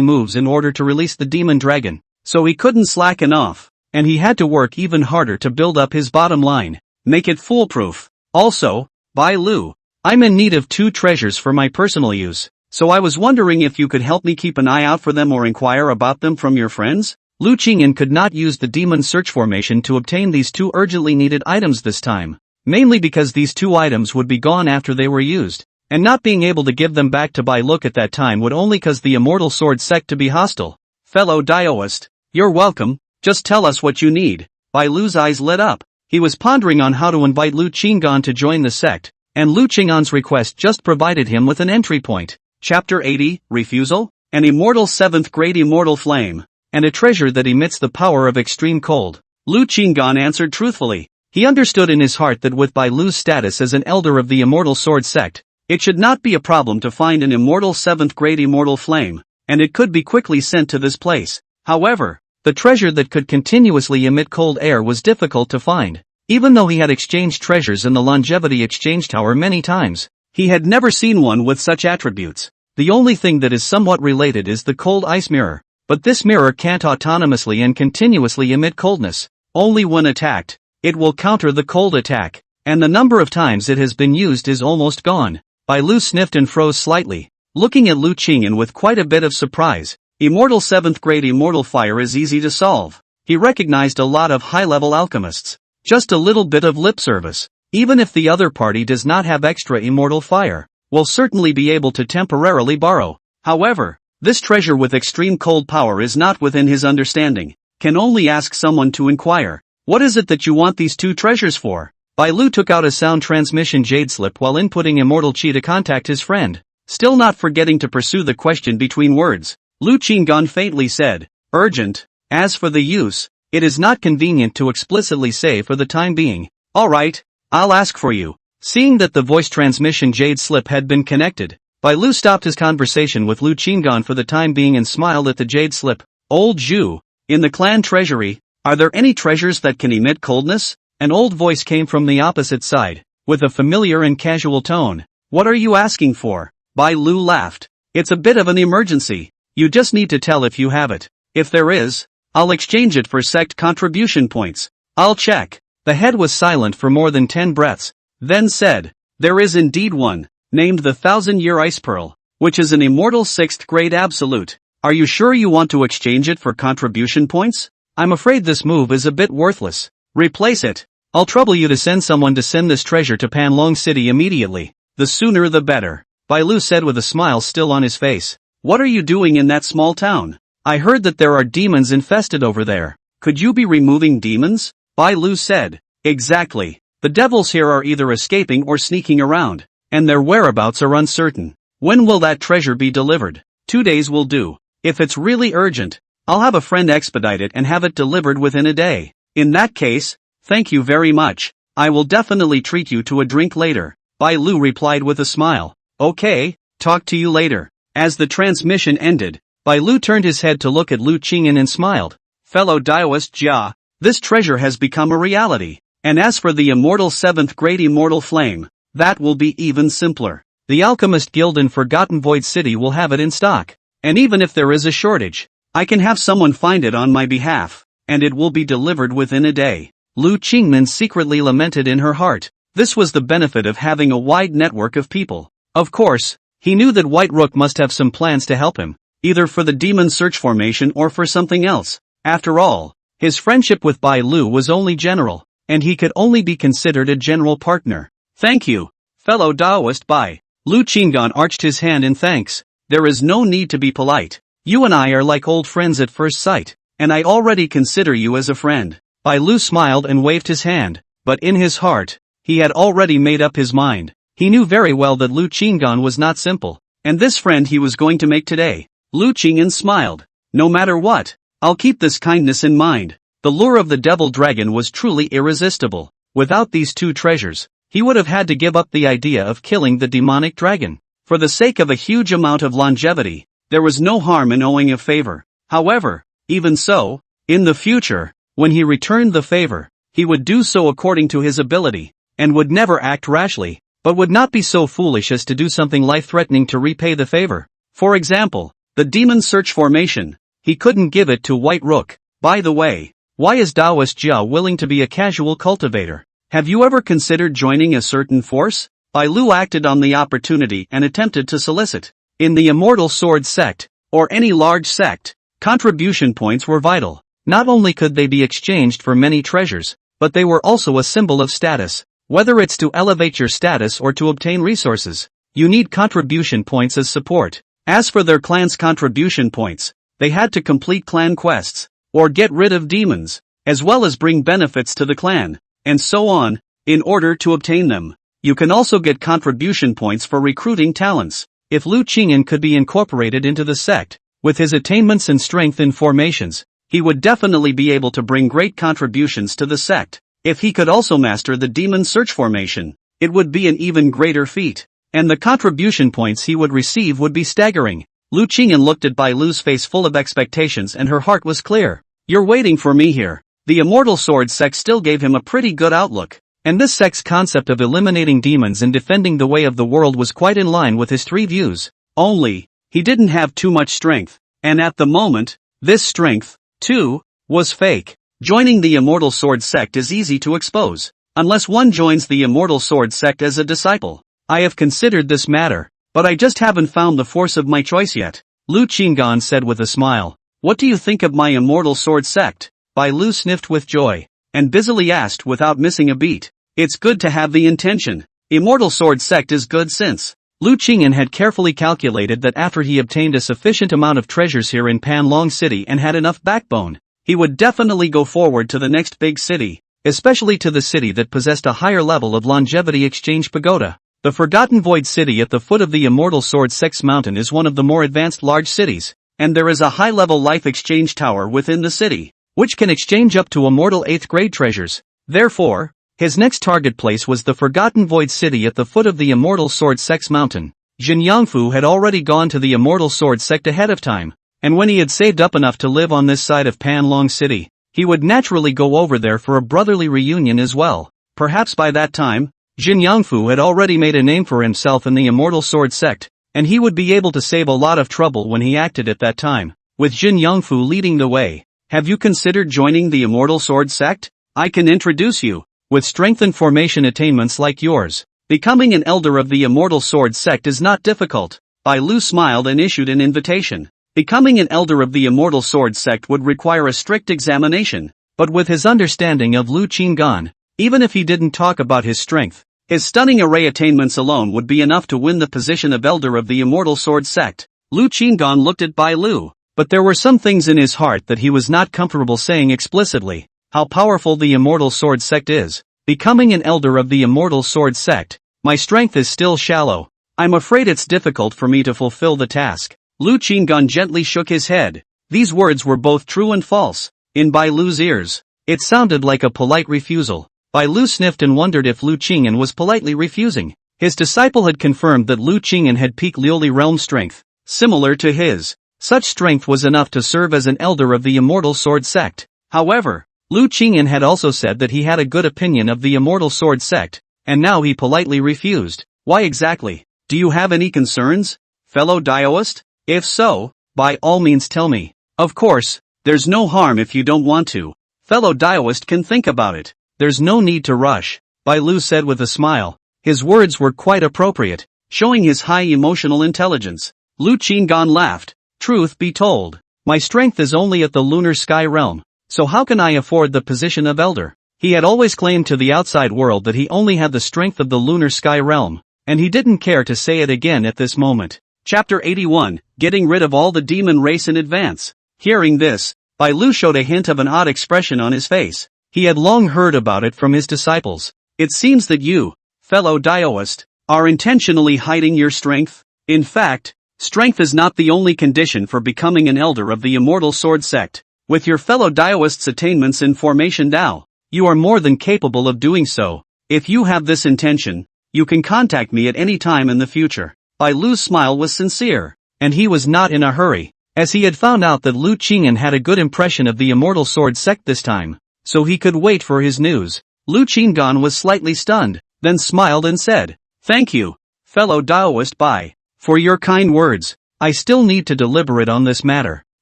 moves in order to release the demon dragon. So he couldn't slacken off, and he had to work even harder to build up his bottom line, make it foolproof. Also, Bai Lu, I'm in need of 2 treasures for my personal use, so I was wondering if you could help me keep an eye out for them or inquire about them from your friends? Lu Qing'an could not use the demon search formation to obtain these 2 urgently needed items this time, mainly because these 2 items would be gone after they were used, and not being able to give them back to Bai Lu at that time would only cause the Immortal Sword sect to be hostile. Fellow Daoist, you're welcome, just tell us what you need. Bai Lu's eyes lit up. He was pondering on how to invite Lu Qing'an to join the sect, and Lu Qing'an's request just provided him with an entry point. Chapter 80, Refusal? An immortal 7th grade immortal flame, and a treasure that emits the power of extreme cold. Lu Qing'an answered truthfully. He understood in his heart that with Bai Lu's status as an elder of the Immortal Sword sect, it should not be a problem to find an immortal 7th grade immortal flame, and it could be quickly sent to this place. However, the treasure that could continuously emit cold air was difficult to find. Even though he had exchanged treasures in the Longevity Exchange Tower many times, he had never seen one with such attributes. The only thing that is somewhat related is the cold ice mirror, but this mirror can't autonomously and continuously emit coldness. Only when attacked, it will counter the cold attack, and the number of times it has been used is almost gone. Bai Lu sniffed and froze slightly, looking at Lu Qing'an with quite a bit of surprise. Immortal 7th grade immortal fire is easy to solve. He recognized a lot of high-level alchemists. Just a little bit of lip service, even if the other party does not have extra immortal fire, will certainly be able to temporarily borrow. However, this treasure with extreme cold power is not within his understanding. Can only ask someone to inquire. What is it that you want these 2 treasures for? Bai Lu took out a sound transmission jade slip while inputting immortal chi to contact his friend, still not forgetting to pursue the question between words. Lu Qing'an faintly said, urgent. As for the use, it is not convenient to explicitly say for the time being. Alright, I'll ask for you. Seeing that the voice transmission jade slip had been connected, Bai Lu stopped his conversation with Lu Qing'an for the time being and smiled at the jade slip. Old Zhu, in the clan treasury, are there any treasures that can emit coldness? An old voice came from the opposite side, with a familiar and casual tone. What are you asking for? Bai Lu laughed. It's a bit of an emergency. You just need to tell if you have it. If there is, I'll exchange it for sect contribution points. I'll check. The head was silent for more than 10 breaths, then said, there is indeed one, named the 1000-year ice pearl, which is an immortal 6th grade absolute. Are you sure you want to exchange it for contribution points? I'm afraid this move is a bit worthless. Replace it. I'll trouble you to send someone to send this treasure to Panlong City immediately. The sooner the better. Bai Lu said with a smile still on his face. What are you doing in that small town? I heard that there are demons infested over there. Could you be removing demons? Bai Lu said. Exactly. The devils here are either escaping or sneaking around. and their whereabouts are uncertain. When will that treasure be delivered? 2 days will do. If it's really urgent, I'll have a friend expedite it and have it delivered within a day. In that case, thank you very much. I will definitely treat you to a drink later. Bai Lu replied with a smile. Okay, talk to you later. As the transmission ended, Bai Lu turned his head to look at Lu Qingyan and smiled. Fellow Daoist Jia, this treasure has become a reality. And as for the immortal 7th grade immortal flame, that will be even simpler. The Alchemist Guild in Forgotten Void City will have it in stock. And even if there is a shortage, I can have someone find it on my behalf, and it will be delivered within a day. Lu Qingmin secretly lamented in her heart. This was the benefit of having a wide network of people. Of course, he knew that White Rook must have some plans to help him, either for the demon search formation or for something else. After all, his friendship with Bai Lu was only general, and he could only be considered a general partner. Thank you, fellow Daoist Bai. Lu Qinggan arched his hand in thanks. There is no need to be polite. You and I are like old friends at first sight, and I already consider you as a friend. Bai Lu smiled and waved his hand, but in his heart, he had already made up his mind. He knew very well that Lu Qinggan was not simple, and this friend he was going to make today. Lu Qingyan smiled. No matter what, I'll keep this kindness in mind. The lure of the devil dragon was truly irresistible. Without these 2 treasures, he would have had to give up the idea of killing the demonic dragon. For the sake of a huge amount of longevity, there was no harm in owing a favor. However, even so, in the future, when he returned the favor, he would do so according to his ability, and would never act rashly, but would not be so foolish as to do something life-threatening to repay the favor. For example, the demon search formation, he couldn't give it to White Rook. By the way, why is Daoist Jia willing to be a casual cultivator? Have you ever considered joining a certain force? Bai Lu acted on the opportunity and attempted to solicit. In the Immortal Sword sect, or any large sect, contribution points were vital. Not only could they be exchanged for many treasures, but they were also a symbol of status. Whether it's to elevate your status or to obtain resources, you need contribution points as support. As for their clan's contribution points, they had to complete clan quests, or get rid of demons, as well as bring benefits to the clan, and so on, in order to obtain them. You can also get contribution points for recruiting talents. If Lu Qingyan could be incorporated into the sect, with his attainments and strength in formations, he would definitely be able to bring great contributions to the sect. If he could also master the demon search formation, it would be an even greater feat. And the contribution points he would receive would be staggering. Lu Qingyan looked at Bai Lu's face full of expectations and her heart was clear. You're waiting for me here. The Immortal Sword sect still gave him a pretty good outlook. And this sect's concept of eliminating demons and defending the way of the world was quite in line with his 3 views. Only, he didn't have too much strength. And at the moment, this strength, too, was fake. Joining the Immortal Sword sect is easy to expose, unless one joins the Immortal Sword sect as a disciple. I have considered this matter, but I just haven't found the force of my choice yet. Lu Qinggan said with a smile. What do you think of my Immortal Sword sect? Bai Lu sniffed with joy, and busily asked without missing a beat. It's good to have the intention. Immortal Sword sect is good since. Lu Qingyan had carefully calculated that after he obtained a sufficient amount of treasures here in Panlong City and had enough backbone, he would definitely go forward to the next big city, especially to the city that possessed a higher level of longevity exchange pagoda. The Forgotten Void City at the foot of the Immortal Sword Sect's mountain is one of the more advanced large cities, and there is a high-level life exchange tower within the city, which can exchange up to immortal 8th grade treasures. Therefore, his next target place was the Forgotten Void City at the foot of the Immortal Sword Sect's mountain. Jin Yangfu had already gone to the Immortal Sword Sect ahead of time, and when he had saved up enough to live on this side of Panlong City, he would naturally go over there for a brotherly reunion as well. Perhaps by that time, Jin Yangfu had already made a name for himself in the Immortal Sword Sect, and he would be able to save a lot of trouble when he acted at that time. With Jin Yangfu leading the way, have you considered joining the Immortal Sword Sect? I can introduce you. With strength and formation attainments like yours, becoming an elder of the Immortal Sword Sect is not difficult. Bai Lu smiled and issued an invitation. Becoming an elder of the Immortal Sword Sect would require a strict examination, but with his understanding of Lu Qinggan, even if he didn't talk about his strength, his stunning array attainments alone would be enough to win the position of elder of the Immortal Sword Sect. Lu Qinggan looked at Bai Lu, but there were some things in his heart that he was not comfortable saying explicitly. How powerful the Immortal Sword Sect is. Becoming an elder of the Immortal Sword Sect, My strength is still shallow. I'm afraid it's difficult for me to fulfill the task. Lu Qinggan gently shook his head. These words were both true and false. In Bai Lu's ears, it sounded like a polite refusal. Bai Lu sniffed and wondered if Lu Qingyan was politely refusing. His disciple had confirmed that Lu Qingyan had peak Liuli realm strength, similar to his. Such strength was enough to serve as an elder of the Immortal Sword sect. However, Lu Qingyan had also said that he had a good opinion of the Immortal Sword sect, and now he politely refused. Why exactly? Do you have any concerns, fellow Daoist? If so, by all means tell me. Of course, there's no harm if you don't want to. Fellow Daoist can think about it. There's no need to rush, Bai Lu said with a smile. His words were quite appropriate, showing his high emotional intelligence. Lu Qinggan laughed. Truth be told, my strength is only at the lunar sky realm, so how can I afford the position of elder? He had always claimed to the outside world that he only had the strength of the lunar sky realm, and he didn't care to say it again at this moment. Chapter 81, Getting rid of all the demon race in advance. Hearing this, Bai Lu showed a hint of an odd expression on his face. He had long heard about it from his disciples. It seems that you, fellow Daoist, are intentionally hiding your strength. In fact, strength is not the only condition for becoming an elder of the Immortal Sword sect. With your fellow Daoist's attainments in Formation Dao, you are more than capable of doing so. If you have this intention, you can contact me at any time in the future. Bai Lu's smile was sincere, and he was not in a hurry, as he had found out that Lu Qingyan had a good impression of the Immortal Sword sect this time, so he could wait for his news. Lu Qinggan was slightly stunned, then smiled and said, "Thank you, fellow Daoist Bai, for your kind words. I still need to deliberate on this matter,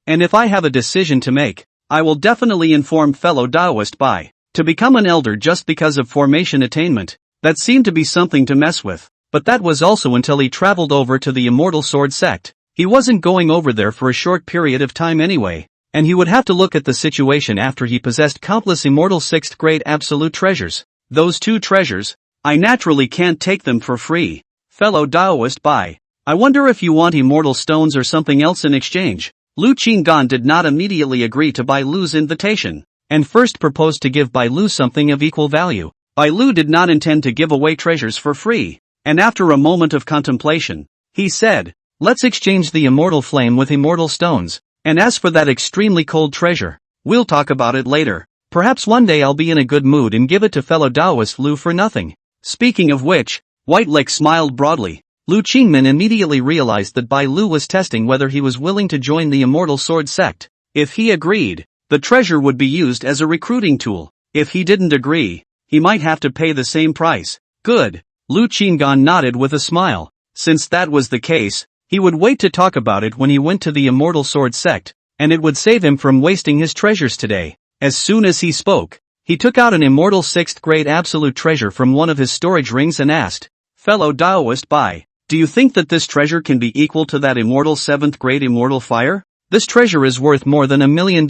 and if I have a decision to make, I will definitely inform fellow Daoist Bai. To become an elder just because of formation attainment, that seemed to be something to mess with, but that was also until he traveled over to the Immortal Sword sect. He wasn't going over there for a short period of time anyway, and he would have to look at the situation after he possessed countless immortal 6th grade absolute treasures. Those 2 treasures, I naturally can't take them for free. Fellow Daoist Bai, I wonder if you want immortal stones or something else in exchange." Lu Qinggan did not immediately agree to Bai Lu's invitation, and first proposed to give Bai Lu something of equal value. Bai Lu did not intend to give away treasures for free, and after a moment of contemplation, he said, "Let's exchange the immortal flame with immortal stones, and as for that extremely cold treasure, we'll talk about it later. Perhaps one day I'll be in a good mood and give it to fellow Daoist Lu for nothing." Speaking of which, White Lake smiled broadly. Lu Qingmin immediately realized that Bai Lu was testing whether he was willing to join the Immortal Sword sect. If he agreed, the treasure would be used as a recruiting tool. If he didn't agree, he might have to pay the same price. Good. Lu Qinggan nodded with a smile. Since that was the case, he would wait to talk about it when he went to the Immortal Sword sect, and it would save him from wasting his treasures today. As soon as he spoke, he took out an immortal 6th grade absolute treasure from one of his storage rings and asked, "Fellow Daoist Bai, do you think that this treasure can be equal to that immortal 7th grade immortal fire? This treasure is worth more than $1 million,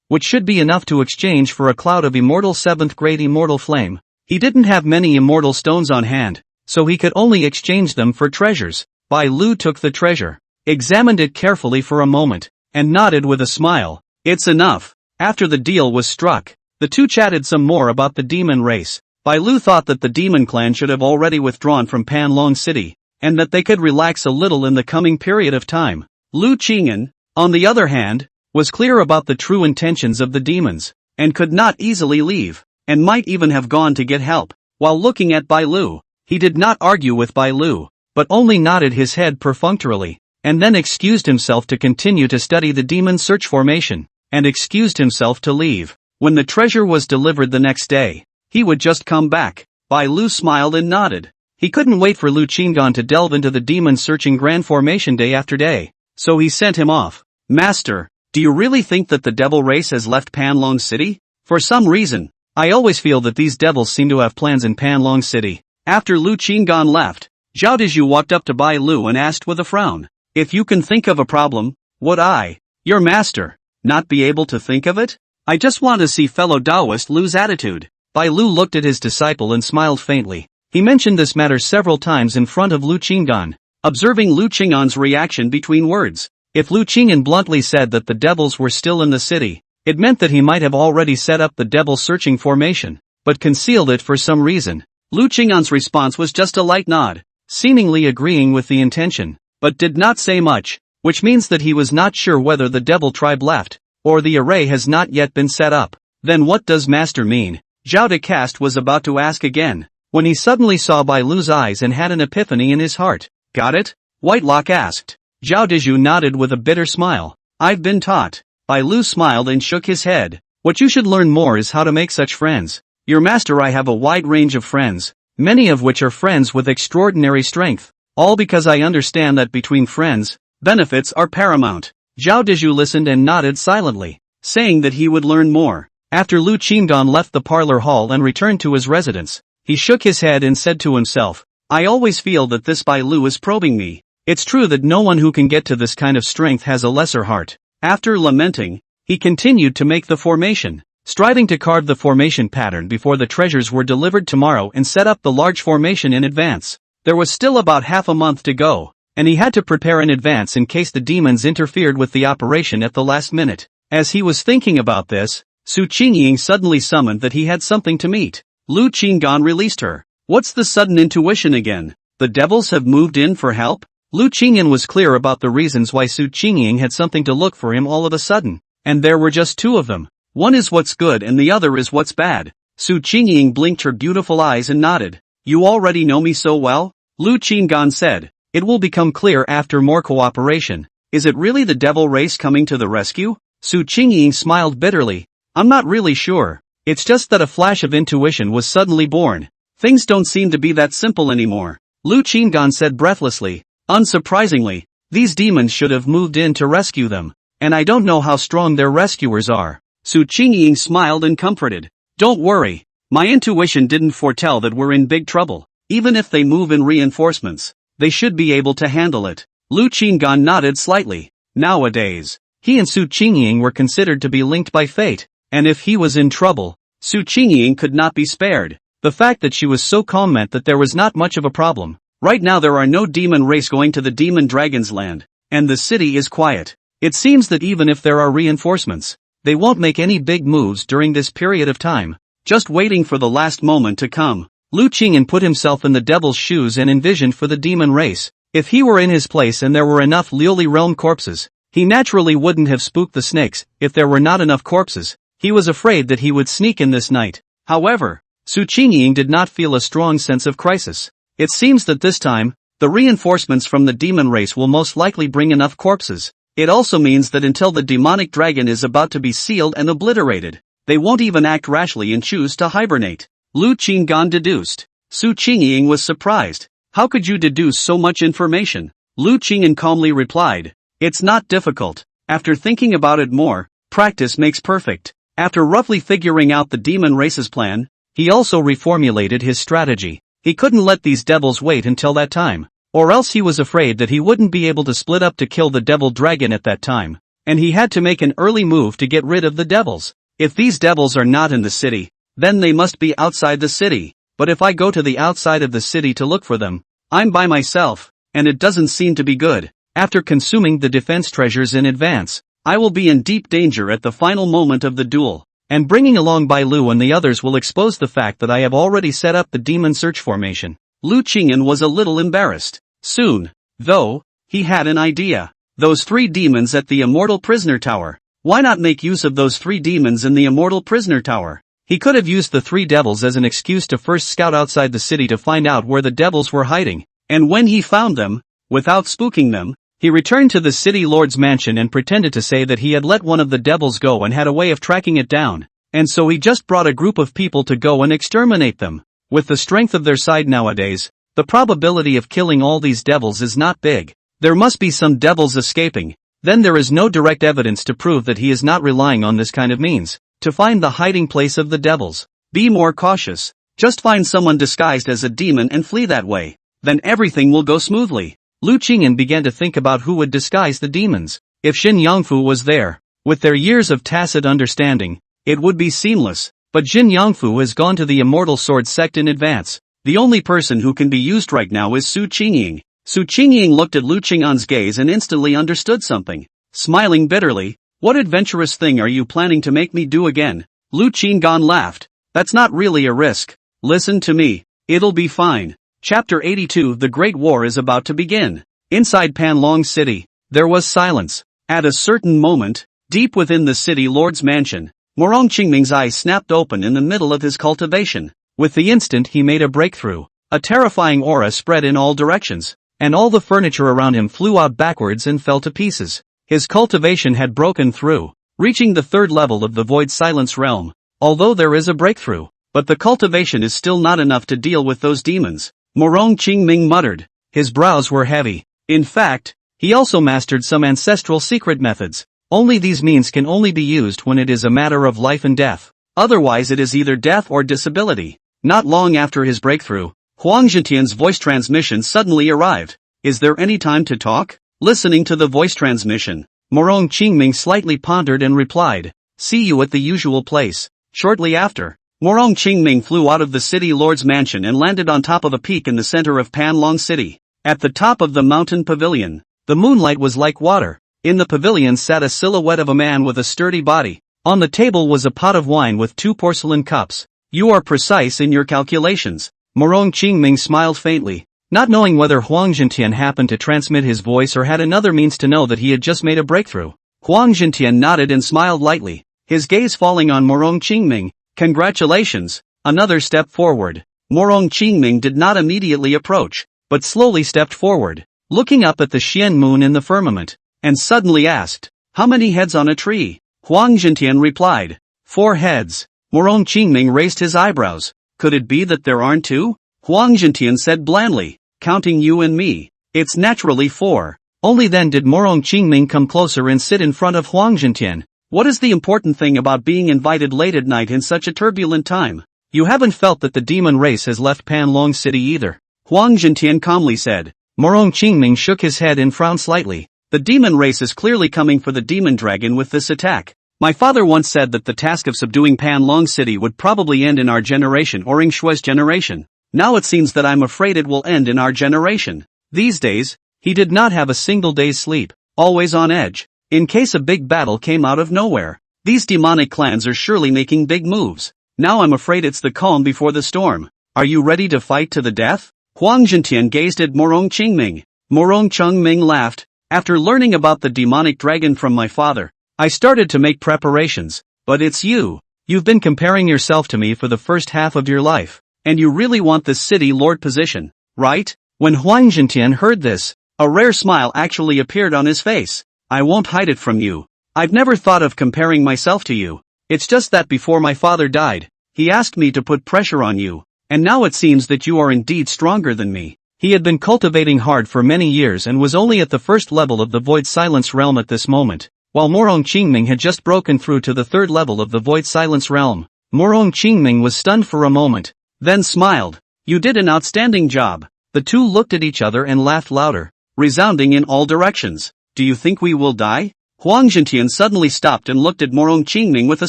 which should be enough to exchange for a cloud of immortal 7th grade immortal flame." He didn't have many immortal stones on hand, so he could only exchange them for treasures. Bai Lu took the treasure, examined it carefully for a moment, and nodded with a smile. "It's enough." After the deal was struck, the two chatted some more about the demon race. Bai Lu thought that the demon clan should have already withdrawn from Panlong City, and that they could relax a little in the coming period of time. Lu Qingyan, on the other hand, was clear about the true intentions of the demons, and could not easily leave, and might even have gone to get help. While looking at Bai Lu, he did not argue with Bai Lu, but only nodded his head perfunctorily, and then excused himself to continue to study the demon search formation, and excused himself to leave. When the treasure was delivered the next day, he would just come back. Bai Lu smiled and nodded. He couldn't wait for Lu Qinggan to delve into the demon searching grand formation day after day, so he sent him off. "Master, do you really think that the devil race has left Panlong City? For some reason, I always feel that these devils seem to have plans in Panlong City." After Lu Qinggan left, Zhao Dizhu walked up to Bai Lu and asked with a frown, "If you can think of a problem, would I, your master, not be able to think of it? I just want to see fellow Taoist Lu's attitude." Bai Lu looked at his disciple and smiled faintly. He mentioned this matter several times in front of Lu Qinggan, observing Lu Qinggan's reaction between words. If Lu Qinggan bluntly said that the devils were still in the city, it meant that he might have already set up the devil searching formation, but concealed it for some reason. Lu Qing'an's response was just a light nod, seemingly agreeing with the intention, but did not say much, which means that he was not sure whether the devil tribe left, or the array has not yet been set up. Then what does master mean? Zhao Decast was about to ask again, when he suddenly saw Bai Lu's eyes and had an epiphany in his heart. Got it? Whitelock asked. Zhao Dezhu nodded with a bitter smile. I've been taught. Bai Lu smiled and shook his head. What you should learn more is how to make such friends. Your master, I have a wide range of friends, many of which are friends with extraordinary strength, all because I understand that between friends, benefits are paramount. Zhao Dezhu listened and nodded silently, saying that he would learn more. After Lu Qingdan left the parlor hall and returned to his residence, he shook his head and said to himself, I always feel that this Bai Lu is probing me. It's true that no one who can get to this kind of strength has a lesser heart. After lamenting, he continued to make the formation, striving to carve the formation pattern before the treasures were delivered tomorrow and set up the large formation in advance. There was still about half a month to go, and he had to prepare in advance in case the demons interfered with the operation at the last minute. As he was thinking about this, Su Qingying suddenly summoned that he had something to meet. Lu Qinggan released her. What's the sudden intuition again? The devils have moved in for help? Lu Qingyan was clear about the reasons why Su Qingying had something to look for him all of a sudden, and there were just two of them. One is what's good and the other is what's bad. Su Qingying blinked her beautiful eyes and nodded. You already know me so well? Lu Qinggan said. It will become clear after more cooperation. Is it really the devil race coming to the rescue? Su Qingying smiled bitterly. I'm not really sure. It's just that a flash of intuition was suddenly born. Things don't seem to be that simple anymore. Lu Qinggan said breathlessly. Unsurprisingly, these demons should have moved in to rescue them, and I don't know how strong their rescuers are. Su Qingying smiled and comforted. Don't worry. My intuition didn't foretell that we're in big trouble. Even if they move in reinforcements, they should be able to handle it. Lu Qinggan nodded slightly. Nowadays, he and Su Qingying were considered to be linked by fate. And if he was in trouble, Su Qingying could not be spared. The fact that she was so calm meant that there was not much of a problem. Right now there are no demon race going to the demon dragon's land, and the city is quiet. It seems that even if there are reinforcements, they won't make any big moves during this period of time, just waiting for the last moment to come. Lu Qingyan put himself in the devil's shoes and envisioned for the demon race. If he were in his place and there were enough Liuli realm corpses, he naturally wouldn't have spooked the snakes. If there were not enough corpses, he was afraid that he would sneak in this night. However, Su Qingying did not feel a strong sense of crisis. It seems that this time, the reinforcements from the demon race will most likely bring enough corpses. It also means that until the demonic dragon is about to be sealed and obliterated, they won't even act rashly and choose to hibernate. Lu Qinggan deduced. Su Qingying was surprised. How could you deduce so much information? Lu Qingyan calmly replied. It's not difficult. After thinking about it more, practice makes perfect. After roughly figuring out the demon race's plan, he also reformulated his strategy. He couldn't let these devils wait until that time, or else he was afraid that he wouldn't be able to split up to kill the devil dragon at that time, and he had to make an early move to get rid of the devils. If these devils are not in the city, then they must be outside the city. But if I go to the outside of the city to look for them, I'm by myself, and it doesn't seem to be good. After consuming the defense treasures in advance, I will be in deep danger at the final moment of the duel, and bringing along Bai Lu and the others will expose the fact that I have already set up the demon search formation. Lu Qingyan was a little embarrassed. Soon, though, he had an idea. Those 3 demons at the Immortal Prisoner Tower. Why not make use of those 3 demons in the Immortal Prisoner Tower? He could have used the 3 devils as an excuse to first scout outside the city to find out where the devils were hiding, and when he found them, without spooking them, he returned to the city lord's mansion and pretended to say that he had let one of the devils go and had a way of tracking it down, and so he just brought a group of people to go and exterminate them. With the strength of their side nowadays, the probability of killing all these devils is not big. There must be some devils escaping. Then there is no direct evidence to prove that he is not relying on this kind of means to find the hiding place of the devils. Be more cautious. Just find someone disguised as a demon and flee that way. Then everything will go smoothly. Lu Qingyan began to think about who would disguise the demons. If Xin Yangfu was there, with their years of tacit understanding, it would be seamless. But Xin Yangfu has gone to the Immortal Sword sect in advance. The only person who can be used right now is Su Qingying. Su Qingying looked at Lu Qing'an's gaze and instantly understood something. Smiling bitterly, what adventurous thing are you planning to make me do again? Lu Qinggan laughed. That's not really a risk. Listen to me. It'll be fine. Chapter 82 The Great War is about to begin. Inside Panlong City, there was silence. At a certain moment, deep within the city lord's mansion, Morong Qingming's eyes snapped open in the middle of his cultivation. With the instant he made a breakthrough, a terrifying aura spread in all directions, and all the furniture around him flew out backwards and fell to pieces. His cultivation had broken through, reaching the third level of the void silence realm. Although there is a breakthrough, but the cultivation is still not enough to deal with those demons. Morong Qingming muttered. His brows were heavy. In fact, he also mastered some ancestral secret methods. Only these means can only be used when it is a matter of life and death. Otherwise it is either death or disability. Not long after his breakthrough, Huang Zhentian's voice transmission suddenly arrived. Is there any time to talk? Listening to the voice transmission, Morong Qingming slightly pondered and replied, see you at the usual place. Shortly after, Morong Qingming flew out of the city lord's mansion and landed on top of a peak in the center of Panlong City. At the top of the mountain pavilion, the moonlight was like water. In the pavilion sat a silhouette of a man with a sturdy body. On the table was a pot of wine with 2 porcelain cups. You are precise in your calculations. Morong Qingming smiled faintly, not knowing whether Huang Zhentian happened to transmit his voice or had another means to know that he had just made a breakthrough. Huang Zhentian nodded and smiled lightly, his gaze falling on Morong Qingming. Congratulations. Another step forward. Morong Qingming did not immediately approach, but slowly stepped forward, looking up at the Xian moon in the firmament, and suddenly asked, how many heads on a tree? Huang Zhentian replied, 4 heads. Morong Qingming raised his eyebrows. Could it be that there aren't 2? Huang Zhentian said blandly, counting you and me. It's naturally 4. Only then did Morong Qingming come closer and sit in front of Huang Zhentian. What is the important thing about being invited late at night in such a turbulent time? You haven't felt that the demon race has left Panlong City either. Huang Zhentian calmly said. Morong Qingming shook his head and frowned slightly. The demon race is clearly coming for the demon dragon with this attack. My father once said that the task of subduing Panlong City would probably end in our generation or Ing Shui's generation. Now it seems that I'm afraid it will end in our generation. These days, he did not have a single day's sleep, always on edge. In case a big battle came out of nowhere. These demonic clans are surely making big moves. Now I'm afraid it's the calm before the storm. Are you ready to fight to the death? Huang Zhentian gazed at Morong Qingming. Morong Qingming laughed. After learning about the demonic dragon from my father, I started to make preparations. But it's you. You've been comparing yourself to me for the first half of your life. And you really want this city lord position, right? When Huang Zhentian heard this, a rare smile actually appeared on his face. I won't hide it from you. I've never thought of comparing myself to you. It's just that before my father died, he asked me to put pressure on you, and now it seems that you are indeed stronger than me. He had been cultivating hard for many years and was only at the first level of the void silence realm at this moment, while Morong Qingming had just broken through to the third level of the void silence realm. Morong Qingming was stunned for a moment, then smiled. You did an outstanding job. The two looked at each other and laughed louder, resounding in all directions. Do you think we will die? Huang Zhentian suddenly stopped and looked at Morong Qingming with a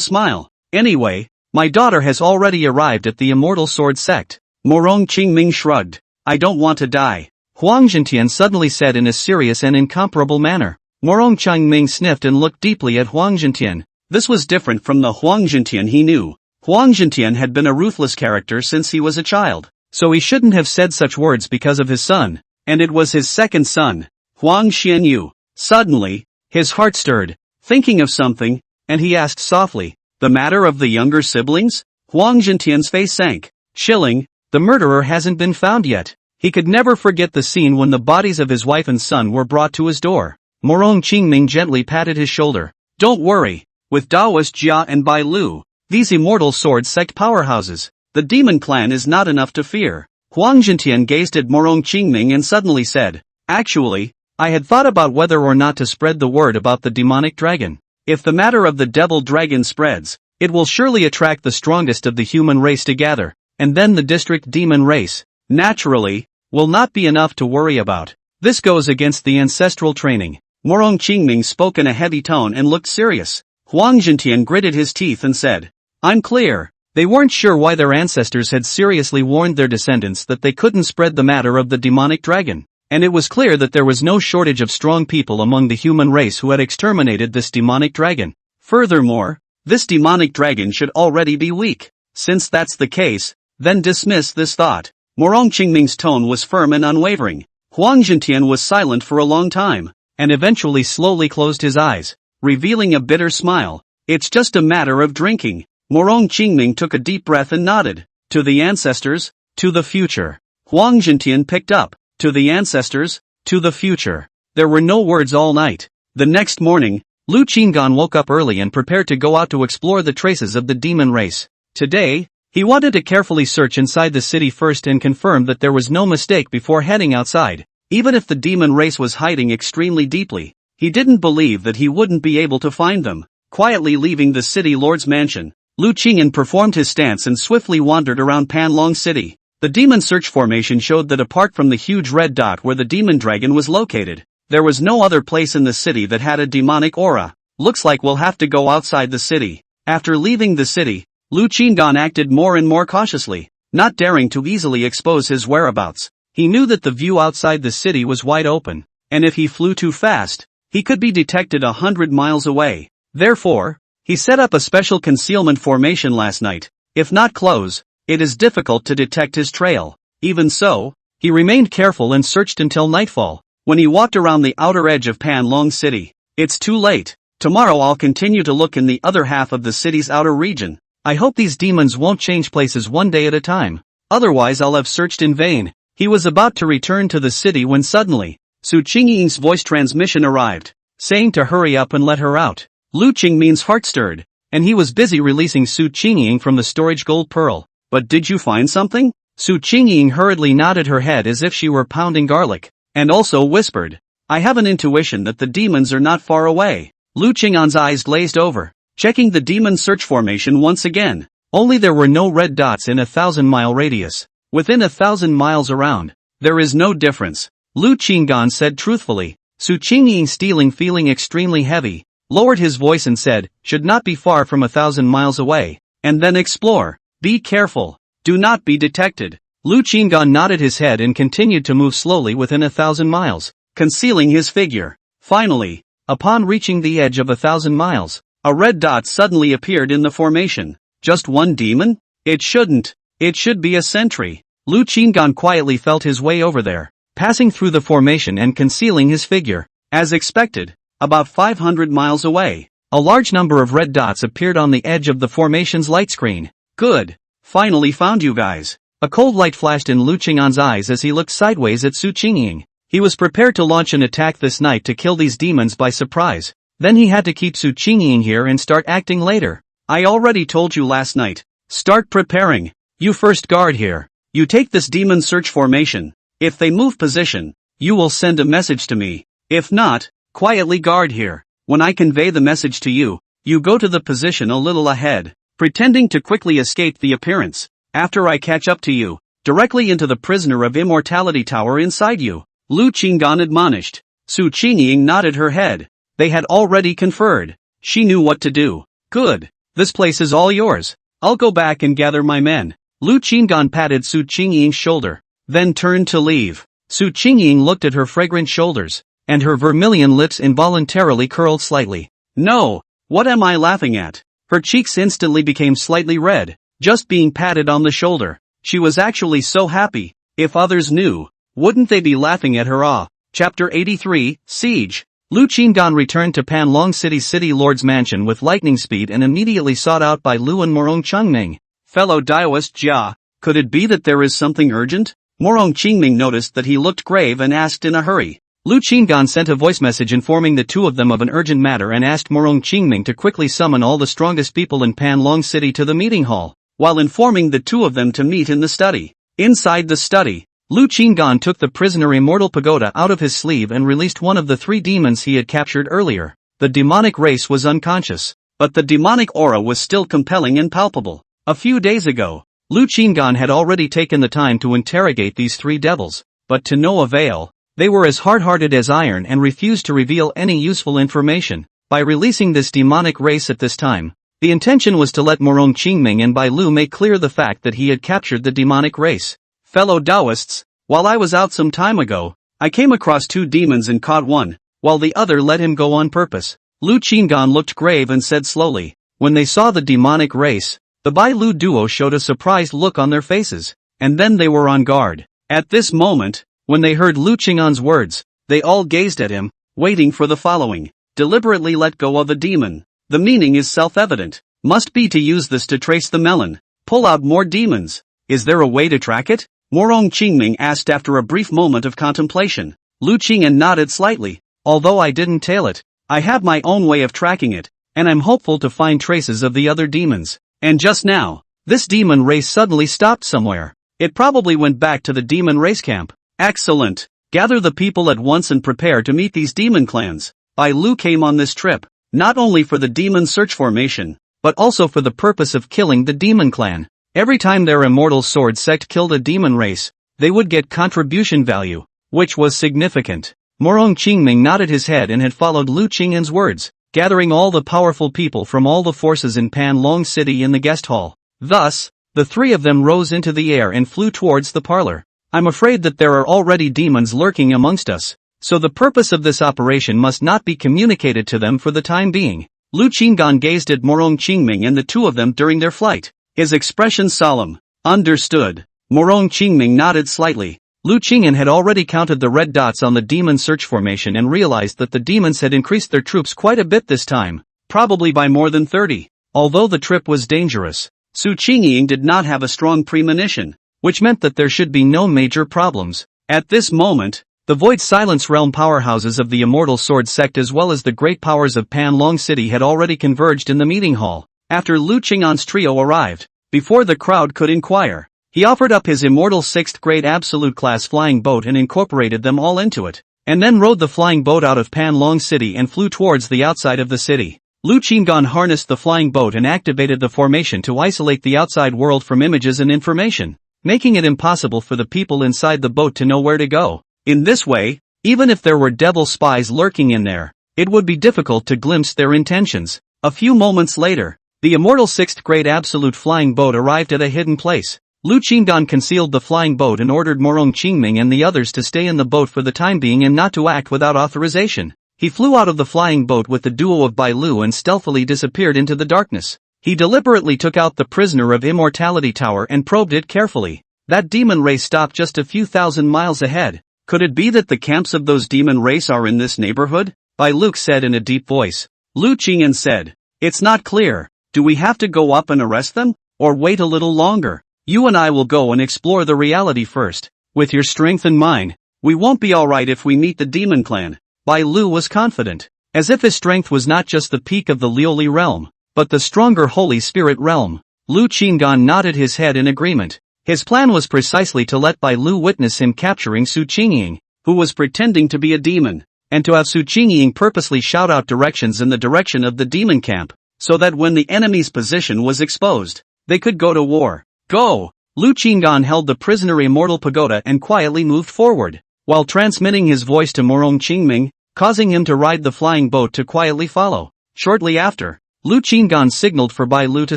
smile. Anyway, my daughter has already arrived at the Immortal Sword Sect. Morong Qingming shrugged. I don't want to die. Huang Zhentian suddenly said in a serious and incomparable manner. Morong Qingming sniffed and looked deeply at Huang Zhentian. This was different from the Huang Zhentian he knew. Huang Zhentian had been a ruthless character since he was a child, so he shouldn't have said such words because of his son, and it was his second son, Huang Xianyu. Suddenly, his heart stirred, thinking of something, and he asked softly, the matter of the younger siblings? Huang Zhentian's face sank. Chilling, the murderer hasn't been found yet. He could never forget the scene when the bodies of his wife and son were brought to his door. Morong Qingming gently patted his shoulder. Don't worry, with Daoist Jia and Bai Lu, these immortal sword sect powerhouses, the demon clan is not enough to fear. Huang Zhentian gazed at Morong Qingming and suddenly said, actually, I had thought about whether or not to spread the word about the demonic dragon. If the matter of the devil dragon spreads, it will surely attract the strongest of the human race to gather, and then the district demon race, naturally, will not be enough to worry about. This goes against the ancestral training. Morong Qingming spoke in a heavy tone and looked serious. Huang Zhentian gritted his teeth and said, I'm clear. They weren't sure why their ancestors had seriously warned their descendants that they couldn't spread the matter of the demonic dragon. And it was clear that there was no shortage of strong people among the human race who had exterminated this demonic dragon. Furthermore, this demonic dragon should already be weak. Since that's the case, then dismiss this thought. Morong Qingming's tone was firm and unwavering. Huang Zhentian was silent for a long time, and eventually slowly closed his eyes, revealing a bitter smile. It's just a matter of drinking. Morong Qingming took a deep breath and nodded. To the ancestors, to the future. Huang Zhentian picked up. To the ancestors, to the future. There were no words all night. The next morning, Lu Qinggan woke up early and prepared to go out to explore the traces of the demon race. Today, he wanted to carefully search inside the city first and confirm that there was no mistake before heading outside. Even if the demon race was hiding extremely deeply, he didn't believe that he wouldn't be able to find them. Quietly leaving the city lord's mansion, Lu Qingyan performed his stance and swiftly wandered around Panlong City. The demon search formation showed that apart from the huge red dot where the demon dragon was located, there was no other place in the city that had a demonic aura. Looks like we'll have to go outside the city. After leaving the city, Lu Qinggan acted more and more cautiously, not daring to easily expose his whereabouts. He knew that the view outside the city was wide open, and if he flew too fast, he could be detected 100 miles away. Therefore, he set up a special concealment formation last night. If not close, it is difficult to detect his trail. Even so, he remained careful and searched until nightfall. When he walked around the outer edge of Panlong City, it's too late. Tomorrow I'll continue to look in the other half of the city's outer region. I hope these demons won't change places one day at a time. Otherwise I'll have searched in vain. He was about to return to the city when suddenly, Su Qingying's voice transmission arrived, saying to hurry up and let her out. Lu Qingming's heart stirred, and he was busy releasing Su Qingying from the storage gold pearl. But did you find something? Su Qingying hurriedly nodded her head as if she were pounding garlic, and also whispered, I have an intuition that the demons are not far away. Lu Qingyan's eyes glazed over, checking the demon search formation once again. Only there were no red dots in a 1,000-mile radius. Within 1,000 miles around, there is no difference. Lu Qinggan said truthfully. Su Qingying, feeling extremely heavy, lowered his voice and said, should not be far from 1,000 miles away. And then explore. Be careful. Do not be detected. Lu Qinggan nodded his head and continued to move slowly within 1,000 miles, concealing his figure. Finally, upon reaching the edge of 1,000 miles, a red dot suddenly appeared in the formation. Just one demon? It shouldn't. It should be a sentry. Lu Qinggan quietly felt his way over there, passing through the formation and concealing his figure. As expected, about 500 miles away, a large number of red dots appeared on the edge of the formation's light screen. Good. Finally found you guys. A cold light flashed in Lu Qingyan's eyes as he looked sideways at Su Qingying. He was prepared to launch an attack this night to kill these demons by surprise. Then he had to keep Su Qingying here and start acting later. I already told you last night. Start preparing. You first guard here. You take this demon search formation. If they move position, you will send a message to me. If not, quietly guard here. When I convey the message to you, you go to the position a little ahead, pretending to quickly escape the appearance. After I catch up to you, directly into the prisoner of immortality tower inside you. Lu Qinggan admonished. Su Qingying nodded her head. They had already conferred. She knew what to do. Good. This place is all yours. I'll go back and gather my men. Lu Qinggan patted Su Qingying's shoulder, then turned to leave. Su Qingying looked at her fragrant shoulders, and her vermilion lips involuntarily curled slightly. No, what am I laughing at? Her cheeks instantly became slightly red, just being patted on the shoulder. She was actually so happy. If others knew, wouldn't they be laughing at her? Chapter 83, Siege. Lu Qinggan returned to Panlong City's city lord's mansion with lightning speed and immediately sought out by Lu and Morong Qingming. Fellow Daoist Jia, could it be that there is something urgent? Morong Qingming noticed that he looked grave and asked in a hurry. Lu Qinggan sent a voice message informing the two of them of an urgent matter and asked Morong Qingming to quickly summon all the strongest people in Panlong City to the meeting hall, while informing the two of them to meet in the study. Inside the study, Lu Qinggan took the prisoner Immortal Pagoda out of his sleeve and released one of the 3 demons he had captured earlier. The demonic race was unconscious, but the demonic aura was still compelling and palpable. A few days ago, Lu Qinggan had already taken the time to interrogate these 3 devils, but to no avail. They were as hard-hearted as iron and refused to reveal any useful information. By releasing this demonic race at this time, the intention was to let Morong Qingming and Bai Lu make clear the fact that he had captured the demonic race. Fellow Taoists, while I was out some time ago, I came across 2 demons and caught one, while the other let him go on purpose. Lu Qinggan looked grave and said slowly, when they saw the demonic race, the Bai Lu duo showed a surprised look on their faces, and then they were on guard. At this moment, when they heard Lu Qing'an's words, they all gazed at him, waiting for the following. Deliberately let go of a demon. The meaning is self-evident. Must be to use this to trace the melon. Pull out more demons. Is there a way to track it? Morong Qingming asked after a brief moment of contemplation. Lu Qing'an nodded slightly. Although I didn't tail it, I have my own way of tracking it, and I'm hopeful to find traces of the other demons. And just now, this demon race suddenly stopped somewhere. It probably went back to the demon race camp. Excellent. Gather the people at once and prepare to meet these demon clans. Bai Lu came on this trip, not only for the demon search formation, but also for the purpose of killing the demon clan. Every time their immortal sword sect killed a demon race, they would get contribution value, which was significant. Morong Qingming nodded his head and had followed Lu Qing'an's words, gathering all the powerful people from all the forces in Pan Long City in the guest hall. Thus, the three of them rose into the air and flew towards the parlor. I'm afraid that there are already demons lurking amongst us, so the purpose of this operation must not be communicated to them for the time being. Lu Qing'an gazed at Morong Qingming and the two of them during their flight, his expression solemn. Understood. Morong Qingming nodded slightly. Lu Qing'an had already counted the red dots on the demon search formation and realized that the demons had increased their troops quite a bit this time, probably by more than 30. Although the trip was dangerous, Su Qingying did not have a strong premonition, which meant that there should be no major problems. At this moment, the Void Silence Realm powerhouses of the Immortal Sword sect as well as the great powers of Pan Long City had already converged in the meeting hall. After Lu Qing'an's trio arrived, before the crowd could inquire, he offered up his immortal 6th grade absolute class flying boat and incorporated them all into it, and then rode the flying boat out of Pan Long City and flew towards the outside of the city. Lu Qing'an harnessed the flying boat and activated the formation to isolate the outside world from images and information, making it impossible for the people inside the boat to know where to go. In this way, even if there were devil spies lurking in there, it would be difficult to glimpse their intentions. A few moments later, the immortal 6th grade absolute flying boat arrived at a hidden place. Lu Qing'an concealed the flying boat and ordered Morong Qingming and the others to stay in the boat for the time being and not to act without authorization. He flew out of the flying boat with the duo of Bai Lu and stealthily disappeared into the darkness. He deliberately took out the prisoner of Immortality Tower and probed it carefully. That demon race stopped just a few thousand miles ahead. Could it be that the camps of those demon race are in this neighborhood? Bai Lu said in a deep voice. Lu Qing'an said, "It's not clear. Do we have to go up and arrest them, or wait a little longer? You and I will go and explore the reality first. With your strength and mine, we won't be alright if we meet the demon clan." Bai Lu was confident, as if his strength was not just the peak of the Liuli realm, but the stronger Holy Spirit realm. Lu Qing'an nodded his head in agreement. His plan was precisely to let Bai Lu witness him capturing Su Qingying, who was pretending to be a demon, and to have Su Qingying purposely shout out directions in the direction of the demon camp, so that when the enemy's position was exposed, they could go to war. Go! Lu Qing'an held the prisoner Immortal Pagoda and quietly moved forward, while transmitting his voice to Morong Qingming, causing him to ride the flying boat to quietly follow. Shortly after, Lu Qing'an signaled for Bai Lu to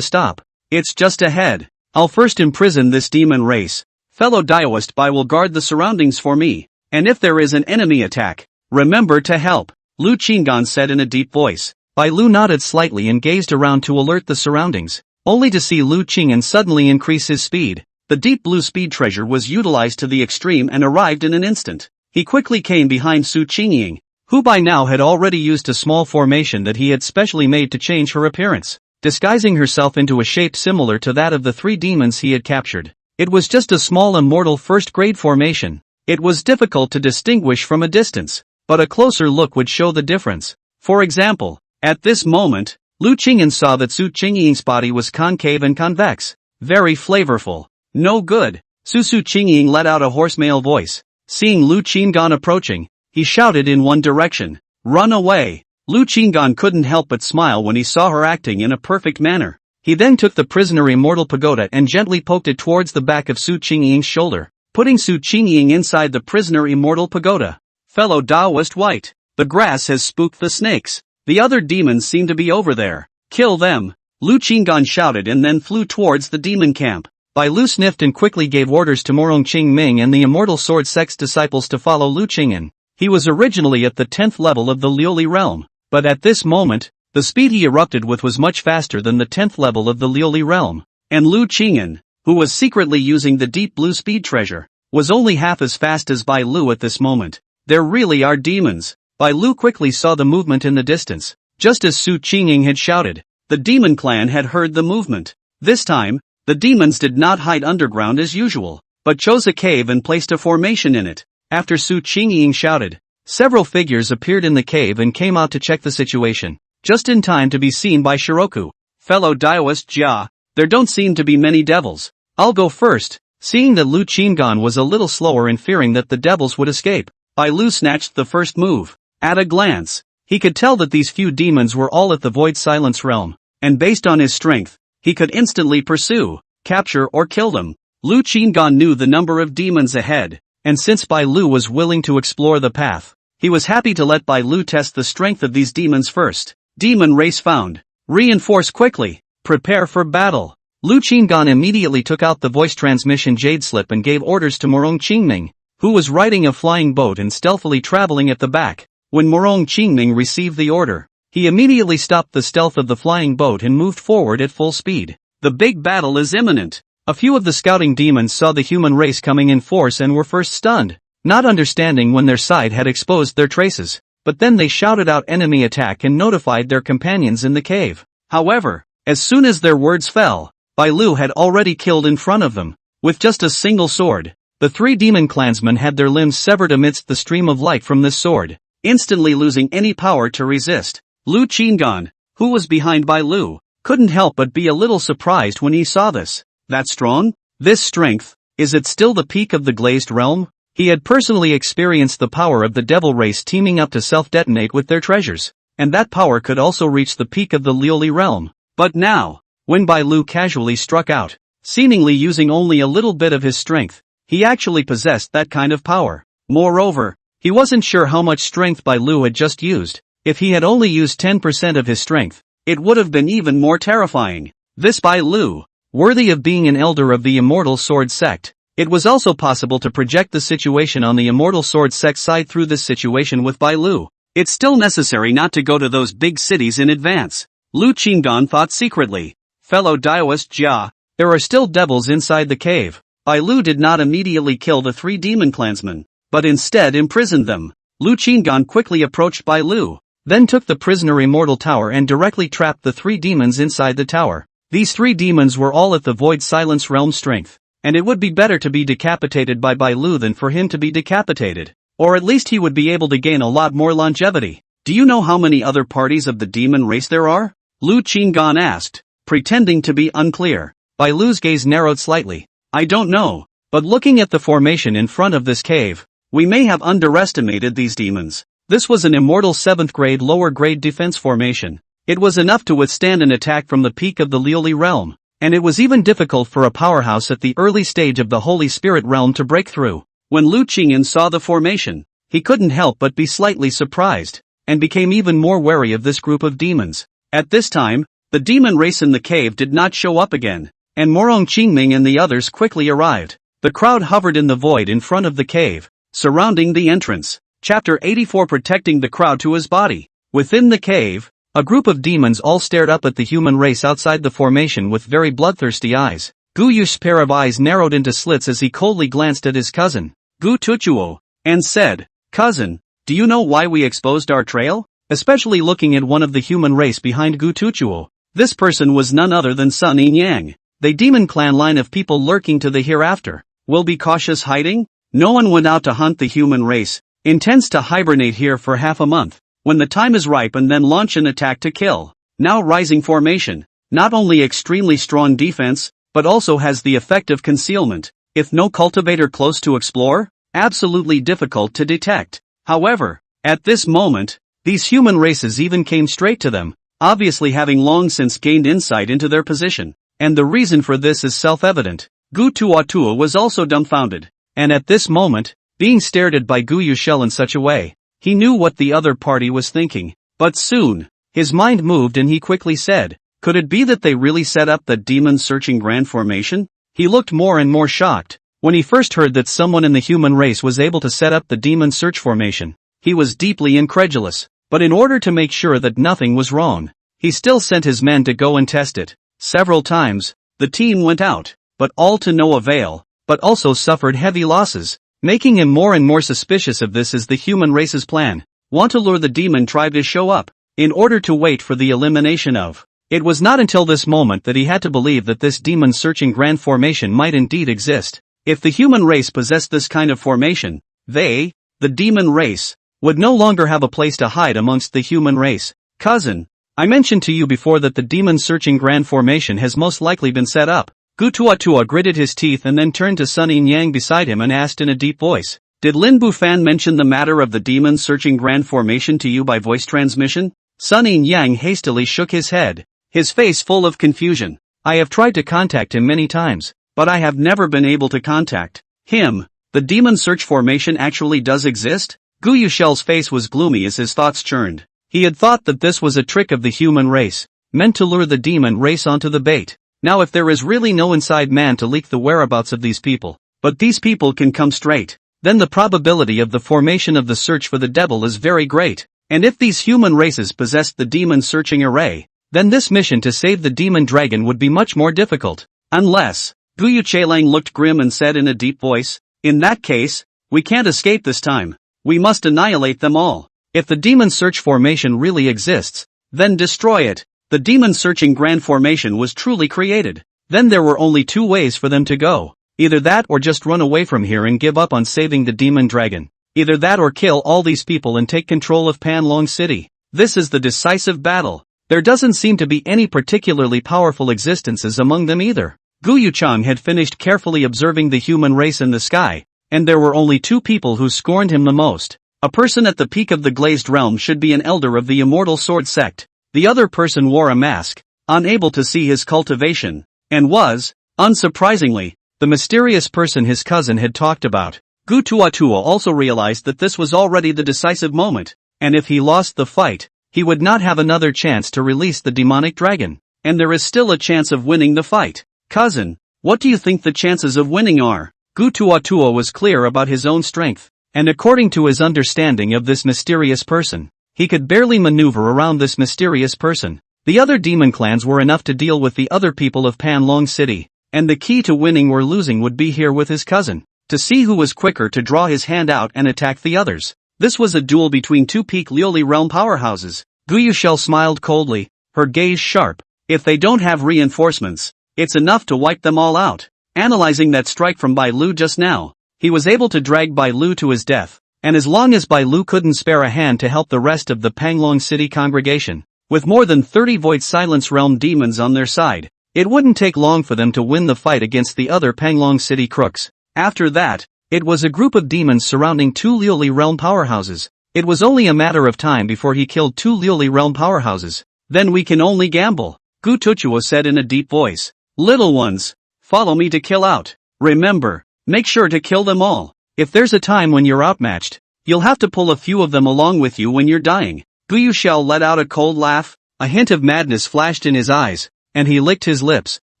stop. "It's just ahead. I'll first imprison this demon race. Fellow Daoist Bai will guard the surroundings for me, and if there is an enemy attack, remember to help," Lu Qing'an said in a deep voice. Bai Lu nodded slightly and gazed around to alert the surroundings, only to see Lu Qing'an suddenly increase his speed. The deep blue speed treasure was utilized to the extreme and arrived in an instant. He quickly came behind Su Qingying, who by now had already used a small formation that he had specially made to change her appearance, disguising herself into a shape similar to that of the 3 demons he had captured. It was just a small immortal first-grade formation. It was difficult to distinguish from a distance, but a closer look would show the difference. For example, at this moment, Lu Qing'an saw that Su Qingying's body was concave and convex, very flavorful. "No good." Su Qingying let out a hoarse male voice. Seeing Lu Qing'an approaching, he shouted in one direction, "Run away!" Lu Qing'an couldn't help but smile when he saw her acting in a perfect manner. He then took the prisoner Immortal Pagoda and gently poked it towards the back of Su Qingying's shoulder, putting Su Qingying inside the prisoner Immortal Pagoda. "Fellow Taoist White, the grass has spooked the snakes. The other demons seem to be over there. Kill them!" Lu Qing'an shouted and then flew towards the demon camp. Bai Lu sniffed and quickly gave orders to Morong Qingming and the Immortal Sword Sect's disciples to follow Lu Qing'an. He was originally at the 10th level of the Liuli realm, but at this moment, the speed he erupted with was much faster than the 10th level of the Liuli realm. And Lu Qing'an, who was secretly using the deep blue speed treasure, was only half as fast as Bai Lu at this moment. There really are demons. Bai Lu quickly saw the movement in the distance. Just as Su Qingying had shouted, the demon clan had heard the movement. This time, the demons did not hide underground as usual, but chose a cave and placed a formation in it. After Su Qingying shouted, several figures appeared in the cave and came out to check the situation, just in time to be seen by Shiroku. Fellow Daoist Jia, there don't seem to be many devils. I'll go first. Seeing that Lu Qingan was a little slower and fearing that the devils would escape, Bai Lu snatched the first move. At a glance, he could tell that these few demons were all at the Void Silence realm, and based on his strength, he could instantly pursue, capture or kill them. Lu Qingan knew the number of demons ahead, and since Bai Lu was willing to explore the path, he was happy to let Bai Lu test the strength of these demons first. Demon race found. Reinforce quickly. Prepare for battle. Lu Qingan immediately took out the voice transmission jade slip and gave orders to Morong Qingming, who was riding a flying boat and stealthily traveling at the back. When Morong Qingming received the order, he immediately stopped the stealth of the flying boat and moved forward at full speed. The big battle is imminent. A few of the scouting demons saw the human race coming in force and were first stunned, not understanding when their side had exposed their traces, but then they shouted out enemy attack and notified their companions in the cave. However, as soon as their words fell, Bai Lu had already killed in front of them. With just a single sword, the three demon clansmen had their limbs severed amidst the stream of light from this sword, instantly losing any power to resist. Lu Qingan, who was behind Bai Lu, couldn't help but be a little surprised when he saw this. That strong? This strength, is it still the peak of the glazed realm? He had personally experienced the power of the devil race teaming up to self-detonate with their treasures, and that power could also reach the peak of the Liuli realm. But now, when Bai Lu casually struck out, seemingly using only a little bit of his strength, he actually possessed that kind of power. Moreover, he wasn't sure how much strength Bai Lu had just used. If he had only used 10% of his strength, it would have been even more terrifying. This Bai Lu, worthy of being an elder of the Immortal Sword sect. It was also possible to project the situation on the Immortal Sword sect side through this situation with Bai Lu. It's still necessary not to go to those big cities in advance. Lu Qingan thought secretly. Fellow Daoist Jia, there are still devils inside the cave. Bai Lu did not immediately kill the three demon clansmen, but instead imprisoned them. Lu Qingan quickly approached Bai Lu, then took the prisoner Immortal Tower and directly trapped the three demons inside the tower. These three demons were all at the Void Silence realm strength, and it would be better to be decapitated by Bai Lu than for him to be decapitated, or at least he would be able to gain a lot more longevity. Do you know how many other parties of the demon race there are? Lu Qingan asked, pretending to be unclear. Bai Lu's gaze narrowed slightly. I don't know, but looking at the formation in front of this cave, we may have underestimated these demons. This was an immortal 7th grade lower grade defense formation. It was enough to withstand an attack from the peak of the Liuli realm, and it was even difficult for a powerhouse at the early stage of the Holy Spirit realm to break through. When Lu Qingyan saw the formation, he couldn't help but be slightly surprised, and became even more wary of this group of demons. At this time, the demon race in the cave did not show up again, and Morong Qingming and the others quickly arrived. The crowd hovered in the void in front of the cave, surrounding the entrance. Chapter 84 Protecting the crowd to his body. Within the cave, a group of demons all stared up at the human race outside the formation with very bloodthirsty eyes. Gu Yu's pair of eyes narrowed into slits as he coldly glanced at his cousin, Gu Tuchuo, and said, Cousin, do you know why we exposed our trail? Especially looking at one of the human race behind Gu Tuchuo. This person was none other than Sun Yin Yang. The demon clan line of people lurking to the hereafter. Will be cautious hiding? No one went out to hunt the human race, intends to hibernate here for half a month, when the time is ripe and then launch an attack to kill. Now rising formation, not only extremely strong defense, but also has the effect of concealment. If no cultivator close to explore, absolutely difficult to detect. However, at this moment, these human races even came straight to them, obviously having long since gained insight into their position. And the reason for this is self-evident. Gu Tuatua was also dumbfounded, and at this moment, being stared at by Gu Yushel in such a way, he knew what the other party was thinking. But soon, his mind moved and he quickly said, could it be that they really set up the demon-searching grand formation? He looked more and more shocked. When he first heard that someone in the human race was able to set up the demon search formation, he was deeply incredulous. But in order to make sure that nothing was wrong, he still sent his men to go and test it. Several times, the team went out, but all to no avail, but also suffered heavy losses, making him more and more suspicious of this as the human race's plan. Want to lure the demon tribe to show up, in order to wait for the elimination of. It was not until this moment that he had to believe that this demon-searching grand formation might indeed exist. If the human race possessed this kind of formation, they, the demon race, would no longer have a place to hide amongst the human race. Cousin, I mentioned to you before that the demon-searching grand formation has most likely been set up. Gu Tuatua gritted his teeth and then turned to Sun Yin Yang beside him and asked in a deep voice, "Did Lin Bufan mention the matter of the demon-searching grand formation to you by voice transmission?" Sun Yin Yang hastily shook his head, his face full of confusion. "I have tried to contact him many times, but I have never been able to contact him. The demon search formation actually does exist?" Gu Yushel's face was gloomy as his thoughts churned. He had thought that this was a trick of the human race, meant to lure the demon race onto the bait. Now if there is really no inside man to leak the whereabouts of these people, but these people can come straight, then the probability of the formation of the search for the devil is very great. And if these human races possessed the demon searching array, then this mission to save the demon dragon would be much more difficult. Unless, Guyu Chelang looked grim and said in a deep voice, "In that case, we can't escape this time. We must annihilate them all. If the demon search formation really exists, then destroy it." The demon searching grand formation was truly created. Then there were only two ways for them to go. Either that or just run away from here and give up on saving the demon dragon. Either that or kill all these people and take control of Panlong City. This is the decisive battle. There doesn't seem to be any particularly powerful existences among them either. Gu Yuchang had finished carefully observing the human race in the sky, and there were only two people who scorned him the most. A person at the peak of the glazed realm should be an elder of the immortal sword sect. The other person wore a mask, unable to see his cultivation, and was, unsurprisingly, the mysterious person his cousin had talked about. Gu Tuatua also realized that this was already the decisive moment, and if he lost the fight, he would not have another chance to release the demonic dragon. And there is still a chance of winning the fight. Cousin, what do you think the chances of winning are? Gu Tuatua was clear about his own strength, and according to his understanding of this mysterious person, he could barely maneuver around this mysterious person. The other demon clans were enough to deal with the other people of Panlong City, and the key to winning or losing would be here with his cousin, to see who was quicker to draw his hand out and attack the others. This was a duel between two peak Lioli realm powerhouses. Gu Yushel smiled coldly, her gaze sharp. If they don't have reinforcements, it's enough to wipe them all out. Analyzing that strike from Bai Lu just now, he was able to drag Bai Lu to his death. And as long as Bai Lu couldn't spare a hand to help the rest of the Panglong City congregation, with more than 30 Void Silence Realm demons on their side, it wouldn't take long for them to win the fight against the other Panglong City crooks. After that, it was a group of demons surrounding two Lioli Realm powerhouses. It was only a matter of time before he killed two Lioli Realm powerhouses. Then we can only gamble, Gu Tuchua said in a deep voice. Little ones, follow me to kill out. Remember, make sure to kill them all. If there's a time when you're outmatched, you'll have to pull a few of them along with you when you're dying. Gu Yushel let out a cold laugh, a hint of madness flashed in his eyes, and he licked his lips,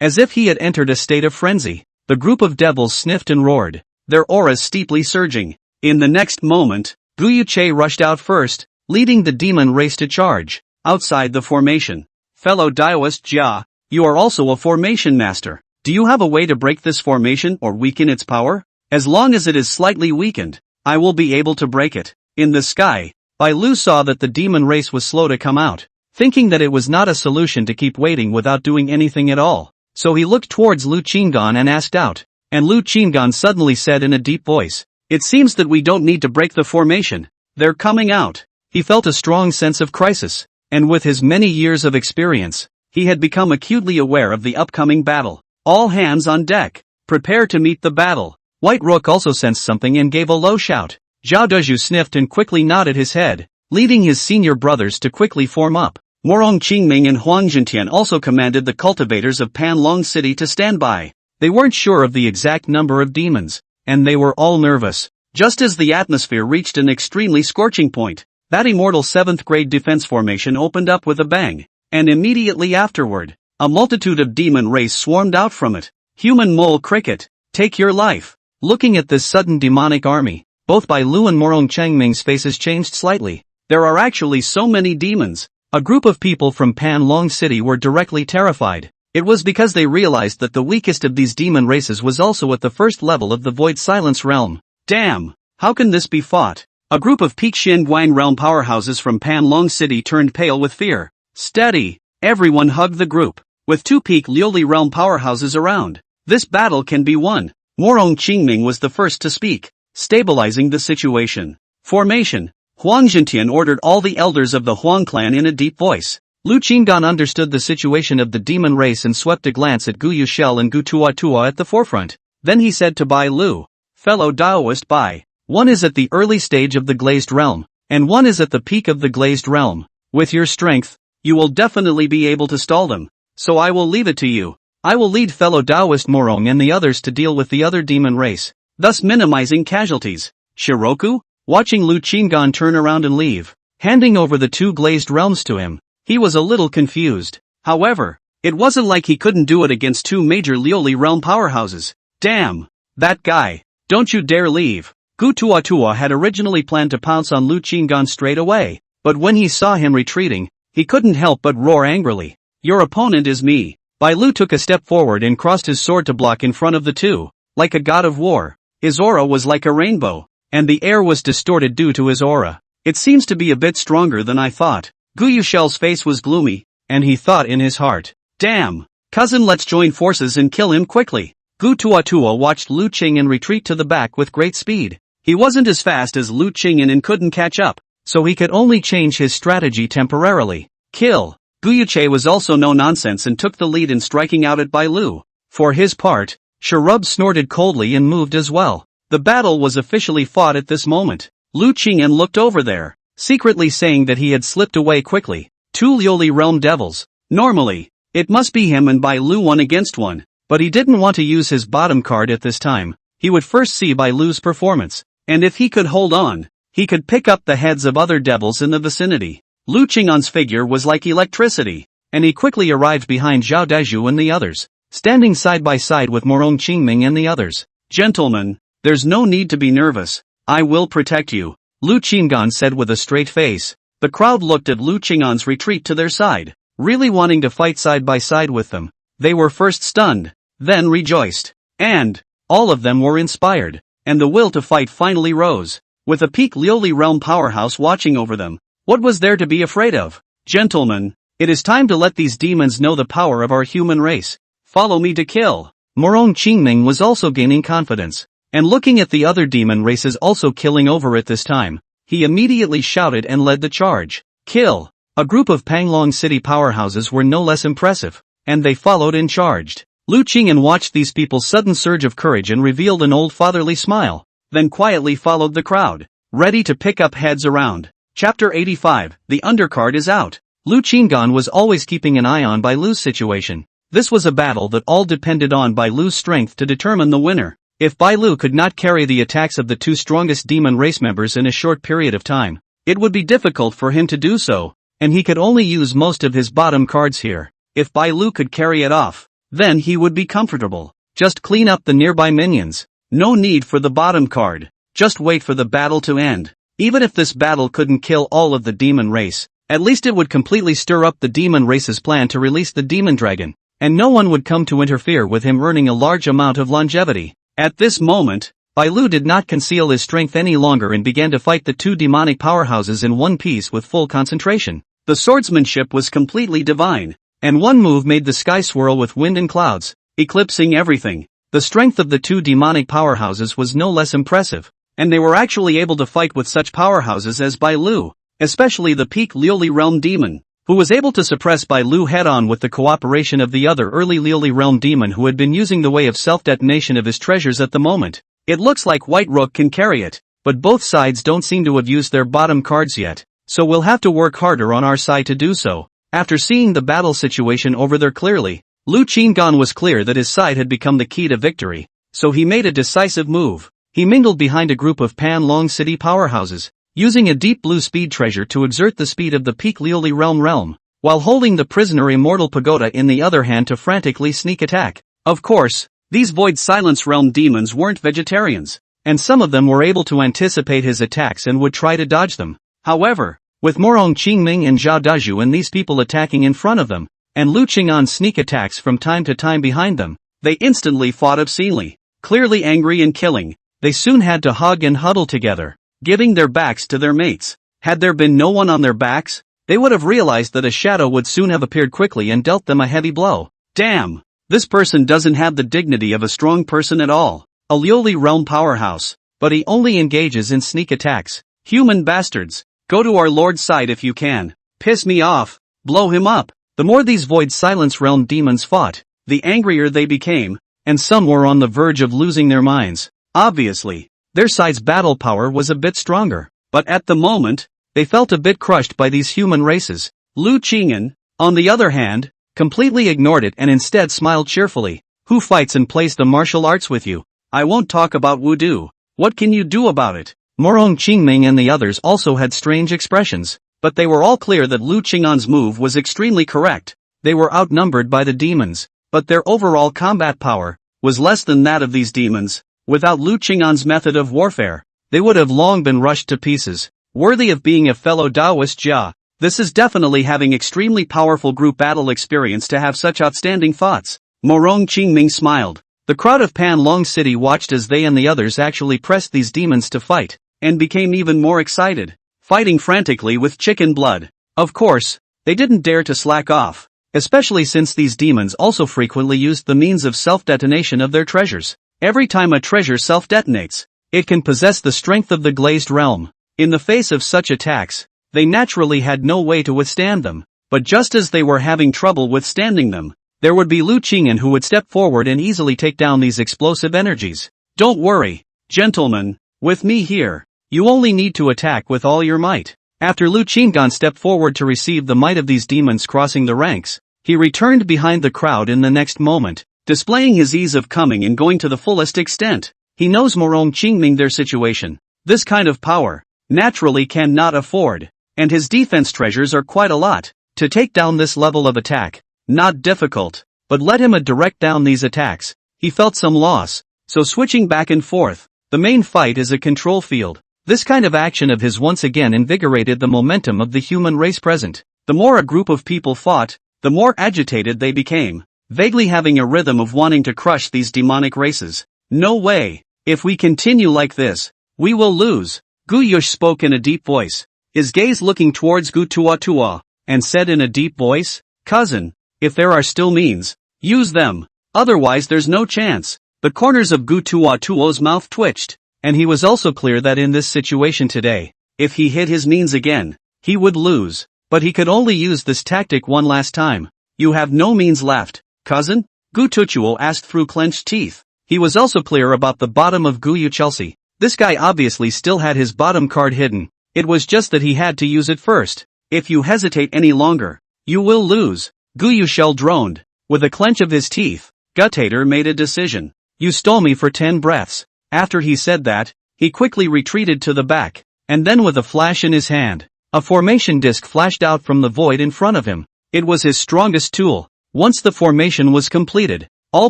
as if he had entered a state of frenzy. The group of devils sniffed and roared, their auras steeply surging. In the next moment, Gu Yuche rushed out first, leading the demon race to charge. Outside the formation. Fellow Daoist Jia, you are also a formation master. Do you have a way to break this formation or weaken its power? As long as it is slightly weakened, I will be able to break it. In the sky, Bai Lu saw that the demon race was slow to come out, thinking that it was not a solution to keep waiting without doing anything at all. So he looked towards Lu Qinggan and asked out, and Lu Qinggan suddenly said in a deep voice, "It seems that we don't need to break the formation. They're coming out." He felt a strong sense of crisis, and with his many years of experience, he had become acutely aware of the upcoming battle. All hands on deck, prepare to meet the battle. White Rook also sensed something and gave a low shout. Zhao Dezhu sniffed and quickly nodded his head, leading his senior brothers to quickly form up. Morong Qingming and Huang Jintian also commanded the cultivators of Panlong City to stand by. They weren't sure of the exact number of demons, and they were all nervous. Just as the atmosphere reached an extremely scorching point, that immortal 7th grade defense formation opened up with a bang, and immediately afterward, a multitude of demon race swarmed out from it. Human mole cricket, take your life. Looking at this sudden demonic army, both Bai Lu and Morong Changming's faces changed slightly. There are actually so many demons. A group of people from Panlong City were directly terrified. It was because they realized that the weakest of these demon races was also at the first level of the Void Silence realm. Damn! How can this be fought? A group of Peak Xin Guang realm powerhouses from Panlong City turned pale with fear. Steady! Everyone hugged the group. With 2 Peak Liuli realm powerhouses around, this battle can be won. Morong Qingming was the first to speak, stabilizing the situation. Formation. Huang Zhentian ordered all the elders of the Huang clan in a deep voice. Lu Qinggan understood the situation of the demon race and swept a glance at Gu Yushel and Gu Tuatua at the forefront. Then he said to Bai Lu, "Fellow Daoist Bai, one is at the early stage of the glazed realm, and one is at the peak of the glazed realm. With your strength, you will definitely be able to stall them, so I will leave it to you. I will lead fellow Daoist Morong and the others to deal with the other demon race, thus minimizing casualties." Shiroku, watching Lu Qinggan turn around and leave, handing over the 2 glazed realms to him, he was a little confused. However, it wasn't like he couldn't do it against 2 major Liuli realm powerhouses. Damn! That guy! Don't you dare leave! Gu Tuatua had originally planned to pounce on Lu Qinggan straight away, but when he saw him retreating, he couldn't help but roar angrily. "Your opponent is me." Bai Lu took a step forward and crossed his sword to block in front of the 2, like a god of war. His aura was like a rainbow, and the air was distorted due to his aura. "It seems to be a bit stronger than I thought." Gu Yushel's face was gloomy, and he thought in his heart, "Damn, cousin, let's join forces and kill him quickly." Gu Tuatua watched Lu Qingyan retreat to the back with great speed. He wasn't as fast as Lu Qingyan and couldn't catch up, so he could only change his strategy temporarily. Kill! Gu Yuche was also no nonsense and took the lead in striking out at Bai Lu. For his part, Sharub snorted coldly and moved as well. The battle was officially fought at this moment. Lu Qingyan looked over there, secretly saying that he had slipped away quickly. 2 Liuli realm devils. Normally, it must be him and Bai Lu 1 against 1, but he didn't want to use his bottom card at this time. He would first see Bai Lu's performance, and if he could hold on, he could pick up the heads of other devils in the vicinity. Lu Qingyan's figure was like electricity, and he quickly arrived behind Zhao Dazhu and the others, standing side by side with Morong Qingming and the others. "Gentlemen, there's no need to be nervous. I will protect you," Lu Qinggan said with a straight face. The crowd looked at Lu Qinggan's retreat to their side, really wanting to fight side by side with them. They were first stunned, then rejoiced, and all of them were inspired, and the will to fight finally rose. With a Peak Liuli realm powerhouse watching over them, what was there to be afraid of? "Gentlemen, it is time to let these demons know the power of our human race. Follow me to kill." Morong Qingming was also gaining confidence, and looking at the other demon races also killing over at this time, he immediately shouted and led the charge. Kill! A group of Panglong City powerhouses were no less impressive, and they followed and charged. Lu Qingyan watched these people's sudden surge of courage and revealed an old fatherly smile, then quietly followed the crowd, ready to pick up heads around. Chapter 85, The Undercard is Out. Lu Qinggan was always keeping an eye on Bai Lu's situation. This was a battle that all depended on Bai Lu's strength to determine the winner. If Bai Lu could not carry the attacks of the 2 strongest demon race members in a short period of time, it would be difficult for him to do so, and he could only use most of his bottom cards here. If Bai Lu could carry it off, then he would be comfortable. Just clean up the nearby minions. No need for the bottom card. Just wait for the battle to end. Even if this battle couldn't kill all of the demon race, at least it would completely stir up the demon race's plan to release the demon dragon, and no one would come to interfere with him earning a large amount of longevity. At this moment, Bai Lu did not conceal his strength any longer and began to fight the 2 demonic powerhouses in one piece with full concentration. The swordsmanship was completely divine, and one move made the sky swirl with wind and clouds, eclipsing everything. The strength of the 2 demonic powerhouses was no less impressive, and they were actually able to fight with such powerhouses as Bai Lu, especially the Peak Liuli Realm Demon, who was able to suppress Bai Lu head-on with the cooperation of the other early Liuli Realm Demon who had been using the way of self-detonation of his treasures at the moment. It looks like White Rook can carry it, but both sides don't seem to have used their bottom cards yet, so we'll have to work harder on our side to do so. After seeing the battle situation over there clearly, Lu Qinggan was clear that his side had become the key to victory, so he made a decisive move. He mingled behind a group of Panlong City powerhouses, using a deep blue speed treasure to exert the speed of the Peak Liuli realm, while holding the prisoner Immortal Pagoda in the other hand to frantically sneak attack. Of course, these Void Silence Realm demons weren't vegetarians, and some of them were able to anticipate his attacks and would try to dodge them. However, with Morong Qingming and Zhao Dazhu and these people attacking in front of them, and Lu Qing'an's sneak attacks from time to time behind them. They instantly fought obscenely. Clearly angry and killing, they soon had to hug and huddle together, giving their backs to their mates. Had there been no one on their backs, they would have realized that a shadow would soon have appeared quickly and dealt them a heavy blow. Damn! This person doesn't have the dignity of a strong person at all. A Lioli realm powerhouse, but he only engages in sneak attacks. Human bastards! Go to our lord's side if you can. Piss me off. Blow him up. The more these Void Silence Realm demons fought, the angrier they became, and some were on the verge of losing their minds. Obviously, their side's battle power was a bit stronger, but at the moment, they felt a bit crushed by these human races. Lu Qing'an, on the other hand, completely ignored it and instead smiled cheerfully. Who fights and plays the martial arts with you? I won't talk about Wudu. What can you do about it? Morong Qingming and the others also had strange expressions, but they were all clear that Lu Qing'an's move was extremely correct. They were outnumbered by the demons, but their overall combat power was less than that of these demons. Without Lu Qing'an's method of warfare, they would have long been rushed to pieces. Worthy of being a fellow Taoist Jia, this is definitely having extremely powerful group battle experience to have such outstanding thoughts. Morong Qingming smiled. The crowd of Panlong City watched as they and the others actually pressed these demons to fight, and became even more excited, fighting frantically with chicken blood. Of course, they didn't dare to slack off, especially since these demons also frequently used the means of self-detonation of their treasures. Every time a treasure self-detonates, it can possess the strength of the glazed realm. In the face of such attacks, they naturally had no way to withstand them, but just as they were having trouble withstanding them, there would be Lu Qing'an who would step forward and easily take down these explosive energies. Don't worry, gentlemen, with me here, you only need to attack with all your might. After Lu Qing'an stepped forward to receive the might of these demons crossing the ranks, he returned behind the crowd in the next moment, displaying his ease of coming and going to the fullest extent. He knows Morong Qingming their situation. This kind of power, naturally cannot afford, and his defense treasures are quite a lot. To take down this level of attack, not difficult, but let him direct down these attacks. He felt some loss, so switching back and forth, the main fight is a control field. This kind of action of his once again invigorated the momentum of the human race present. The more a group of people fought, the more agitated they became, vaguely having a rhythm of wanting to crush these demonic races. No way! If we continue like this, we will lose. Gu Yush spoke in a deep voice, his gaze looking towards Gu Tuatua, and said in a deep voice, "Cousin, if there are still means, use them. Otherwise there's no chance." The corners of Gu Tuatuo's mouth twitched, and he was also clear that in this situation today, if he hit his means again, he would lose. But he could only use this tactic one last time. You have no means left, cousin? Gu Tutuo asked through clenched teeth. He was also clear about the bottom of Gu Yu Chelsea. This guy obviously still had his bottom card hidden. It was just that he had to use it first. If you hesitate any longer, you will lose. Gu Yu Shell droned. With a clench of his teeth, Guttator made a decision. You stole me for 10 breaths. After he said that, he quickly retreated to the back, and then with a flash in his hand, a formation disc flashed out from the void in front of him. It was his strongest tool. Once the formation was completed, all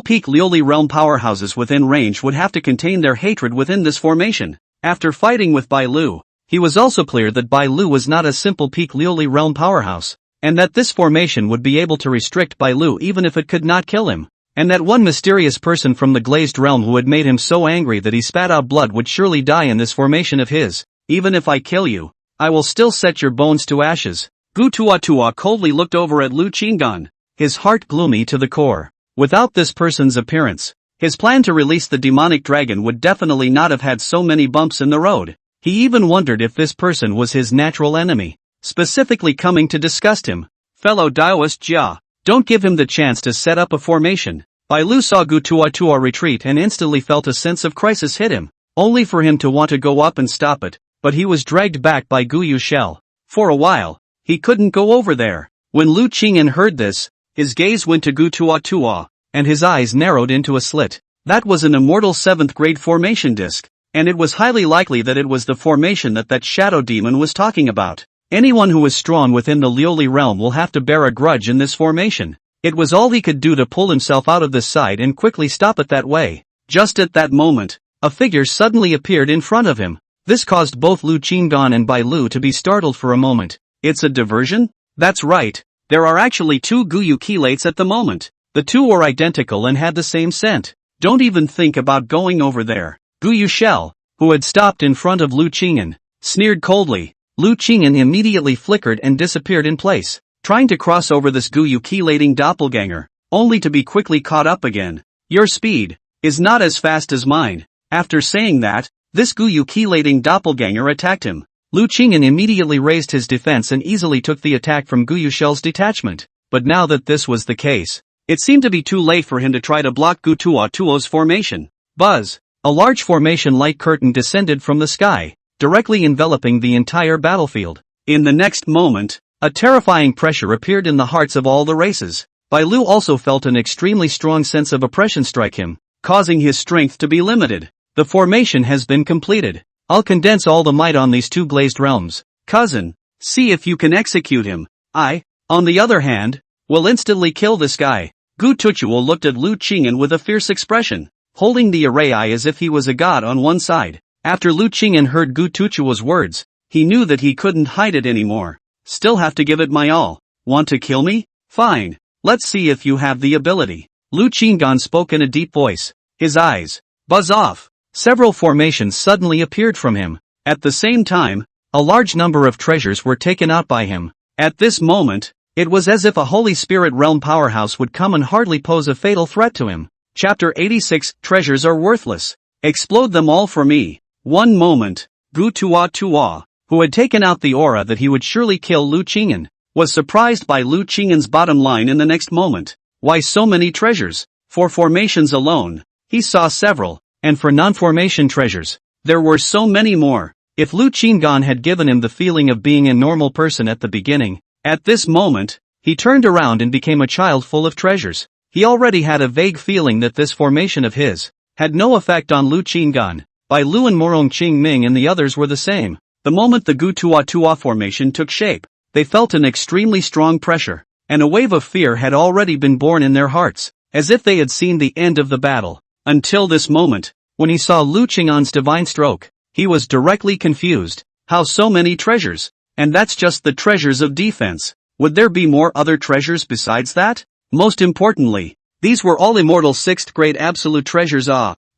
peak Lioli realm powerhouses within range would have to contain their hatred within this formation. After fighting with Bai Lu, he was also clear that Bai Lu was not a simple peak Lioli realm powerhouse, and that this formation would be able to restrict Bai Lu even if it could not kill him, and that one mysterious person from the glazed realm who had made him so angry that he spat out blood would surely die in this formation of his. Even if I kill you, I will still set your bones to ashes. Gu Tuatua coldly looked over at Lu Qing'an, his heart gloomy to the core. Without this person's appearance, his plan to release the demonic dragon would definitely not have had so many bumps in the road. He even wondered if this person was his natural enemy, specifically coming to disgust him. Fellow Taoist Jia, don't give him the chance to set up a formation. Bai Lu saw Gu Tuatua retreat and instantly felt a sense of crisis hit him, only for him to want to go up and stop it, but he was dragged back by Gu Yu Shell. For a while, he couldn't go over there. When Lu Qing'an heard this, his gaze went to Gu Tuatua, and his eyes narrowed into a slit. That was an immortal 7th grade formation disc, and it was highly likely that it was the formation that shadow demon was talking about. Anyone who is strong within the Lioli realm will have to bear a grudge in this formation. It was all he could do to pull himself out of this side and quickly stop it that way. Just at that moment, a figure suddenly appeared in front of him. This caused both Lu Qing'an and Bai Lu to be startled for a moment. It's a diversion? That's right. There are actually two Guyu chelates at the moment. The two were identical and had the same scent. Don't even think about going over there. Guyu Shell, who had stopped in front of Lu Qing'an, sneered coldly. Lu Qing'an immediately flickered and disappeared in place, trying to cross over this Guyu chelating doppelganger, only to be quickly caught up again. Your speed is not as fast as mine. After saying that, this Guyu chelating doppelganger attacked him. Lu Qing'an immediately raised his defense and easily took the attack from Guyu Shell's detachment. But now that this was the case, it seemed to be too late for him to try to block Gu Tuo's formation. Buzz! A large formation light curtain descended from the sky, directly enveloping the entire battlefield. In the next moment, a terrifying pressure appeared in the hearts of all the races. Bai Lu also felt an extremely strong sense of oppression strike him, causing his strength to be limited. The formation has been completed. I'll condense all the might on these two glazed realms. Cousin, see if you can execute him. I, on the other hand, will instantly kill this guy. Gu Tuchuo looked at Lu Qing'an with a fierce expression, holding the array eye as if he was a god on one side. After Lu Qing'an heard Gu Tuchuo's words, he knew that he couldn't hide it anymore. Still have to give it my all. Want to kill me? Fine. Let's see if you have the ability. Lu Qing'an spoke in a deep voice. His eyes buzz off. Several formations suddenly appeared from him. At the same time, a large number of treasures were taken out by him. At this moment, it was as if a Holy Spirit realm powerhouse would come and hardly pose a fatal threat to him. Chapter 86, Treasures are worthless. Explode them all for me. One moment, Gu Tuo, who had taken out the aura that he would surely kill Lu Qing'an, was surprised by Lu Qing'an's bottom line in the next moment. Why so many treasures? For formations alone, he saw several, and for non-formation treasures, there were so many more. If Lu Qing'an had given him the feeling of being a normal person at the beginning, at this moment, he turned around and became a child full of treasures. He already had a vague feeling that this formation of his had no effect on Lu Qing'an. Bai Lu and Morong Qingming and the others were the same. The moment the Gu Tuo formation took shape, they felt an extremely strong pressure, and a wave of fear had already been born in their hearts, as if they had seen the end of the battle. Until this moment, when he saw Lu Qing'an's divine stroke, he was directly confused. How so many treasures? And that's just the treasures of defense. Would there be more other treasures besides that? Most importantly, these were all immortal 6th grade absolute treasures.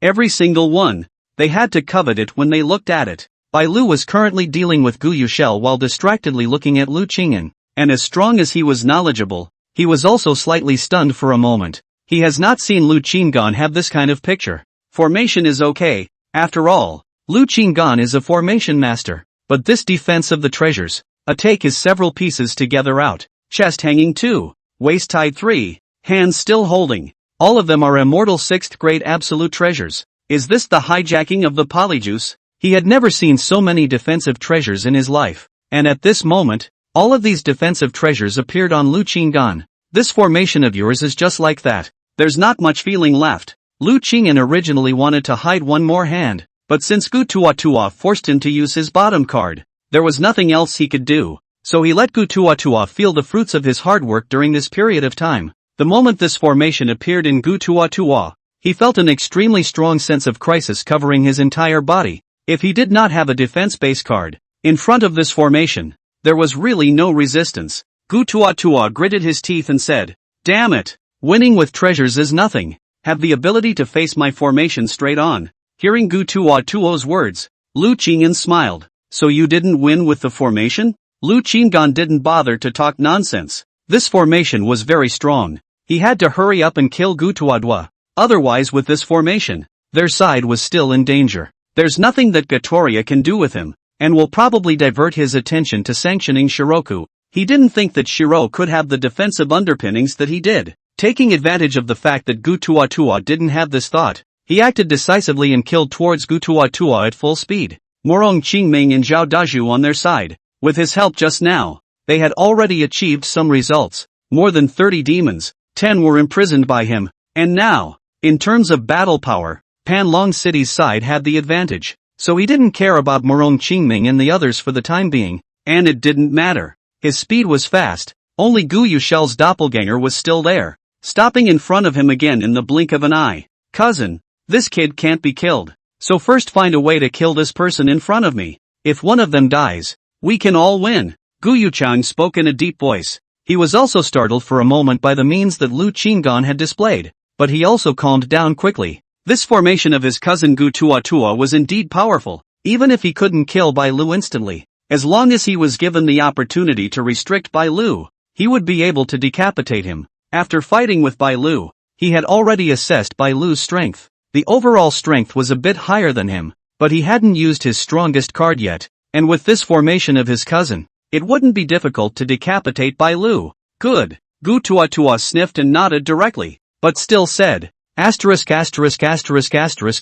Every single one. They had to covet it when they looked at it. Bai Lu was currently dealing with Guyu Shell while distractedly looking at Lu Qing'an, and as strong as he was knowledgeable, he was also slightly stunned for a moment. He has not seen Lu Qing'an have this kind of picture. Formation is okay, after all, Lu Qing'an is a formation master, but this defense of the treasures, a take is several pieces together out, chest hanging 2, waist tied 3, hands still holding, all of them are immortal 6th grade absolute treasures. Is this the hijacking of the polyjuice? He had never seen so many defensive treasures in his life, and at this moment, all of these defensive treasures appeared on Lu Qing'an. This formation of yours is just like that. There's not much feeling left. Lu Qing'an originally wanted to hide one more hand, but since Gu Tuo forced him to use his bottom card, there was nothing else he could do, so he let Gu Tuo feel the fruits of his hard work during this period of time. The moment this formation appeared in Gu Tuo, he felt an extremely strong sense of crisis covering his entire body. If he did not have a defense base card in front of this formation, there was really no resistance. Gu Tuo gritted his teeth and said, "Damn it! Winning with treasures is nothing. Have the ability to face my formation straight on." Hearing Gu Tuo's words, Lu Qing'an smiled. So you didn't win with the formation? Lu Qing'an didn't bother to talk nonsense. This formation was very strong. He had to hurry up and kill Gu Tuo. Otherwise with this formation, their side was still in danger. There's nothing that Gatoria can do with him, and will probably divert his attention to sanctioning Shiroku. He didn't think that Shiro could have the defensive underpinnings that he did. Taking advantage of the fact that Gu Tuo didn't have this thought, he acted decisively and killed towards Gu Tuo at full speed. Morong Qingming and Zhao Daju on their side. With his help just now, they had already achieved some results. More than 30 demons, 10 were imprisoned by him, and now, in terms of battle power, Panlong City's side had the advantage, so he didn't care about Morong Qingming and the others for the time being, and it didn't matter. His speed was fast, only Guyu Shell's doppelganger was still there, stopping in front of him again in the blink of an eye. Cousin, this kid can't be killed, so first find a way to kill this person in front of me. If one of them dies, we can all win. Guyu Chang spoke in a deep voice. He was also startled for a moment by the means that Lu Qinggan had displayed, but he also calmed down quickly. This formation of his cousin Gu Tuatua was indeed powerful, even if he couldn't kill Bai Lu instantly. As long as he was given the opportunity to restrict Bai Lu, he would be able to decapitate him. After fighting with Bai Lu, he had already assessed Bai Lu's strength. The overall strength was a bit higher than him, but he hadn't used his strongest card yet, and with this formation of his cousin, it wouldn't be difficult to decapitate Bai Lu. Good. Gu Tuatua sniffed and nodded directly, but still said,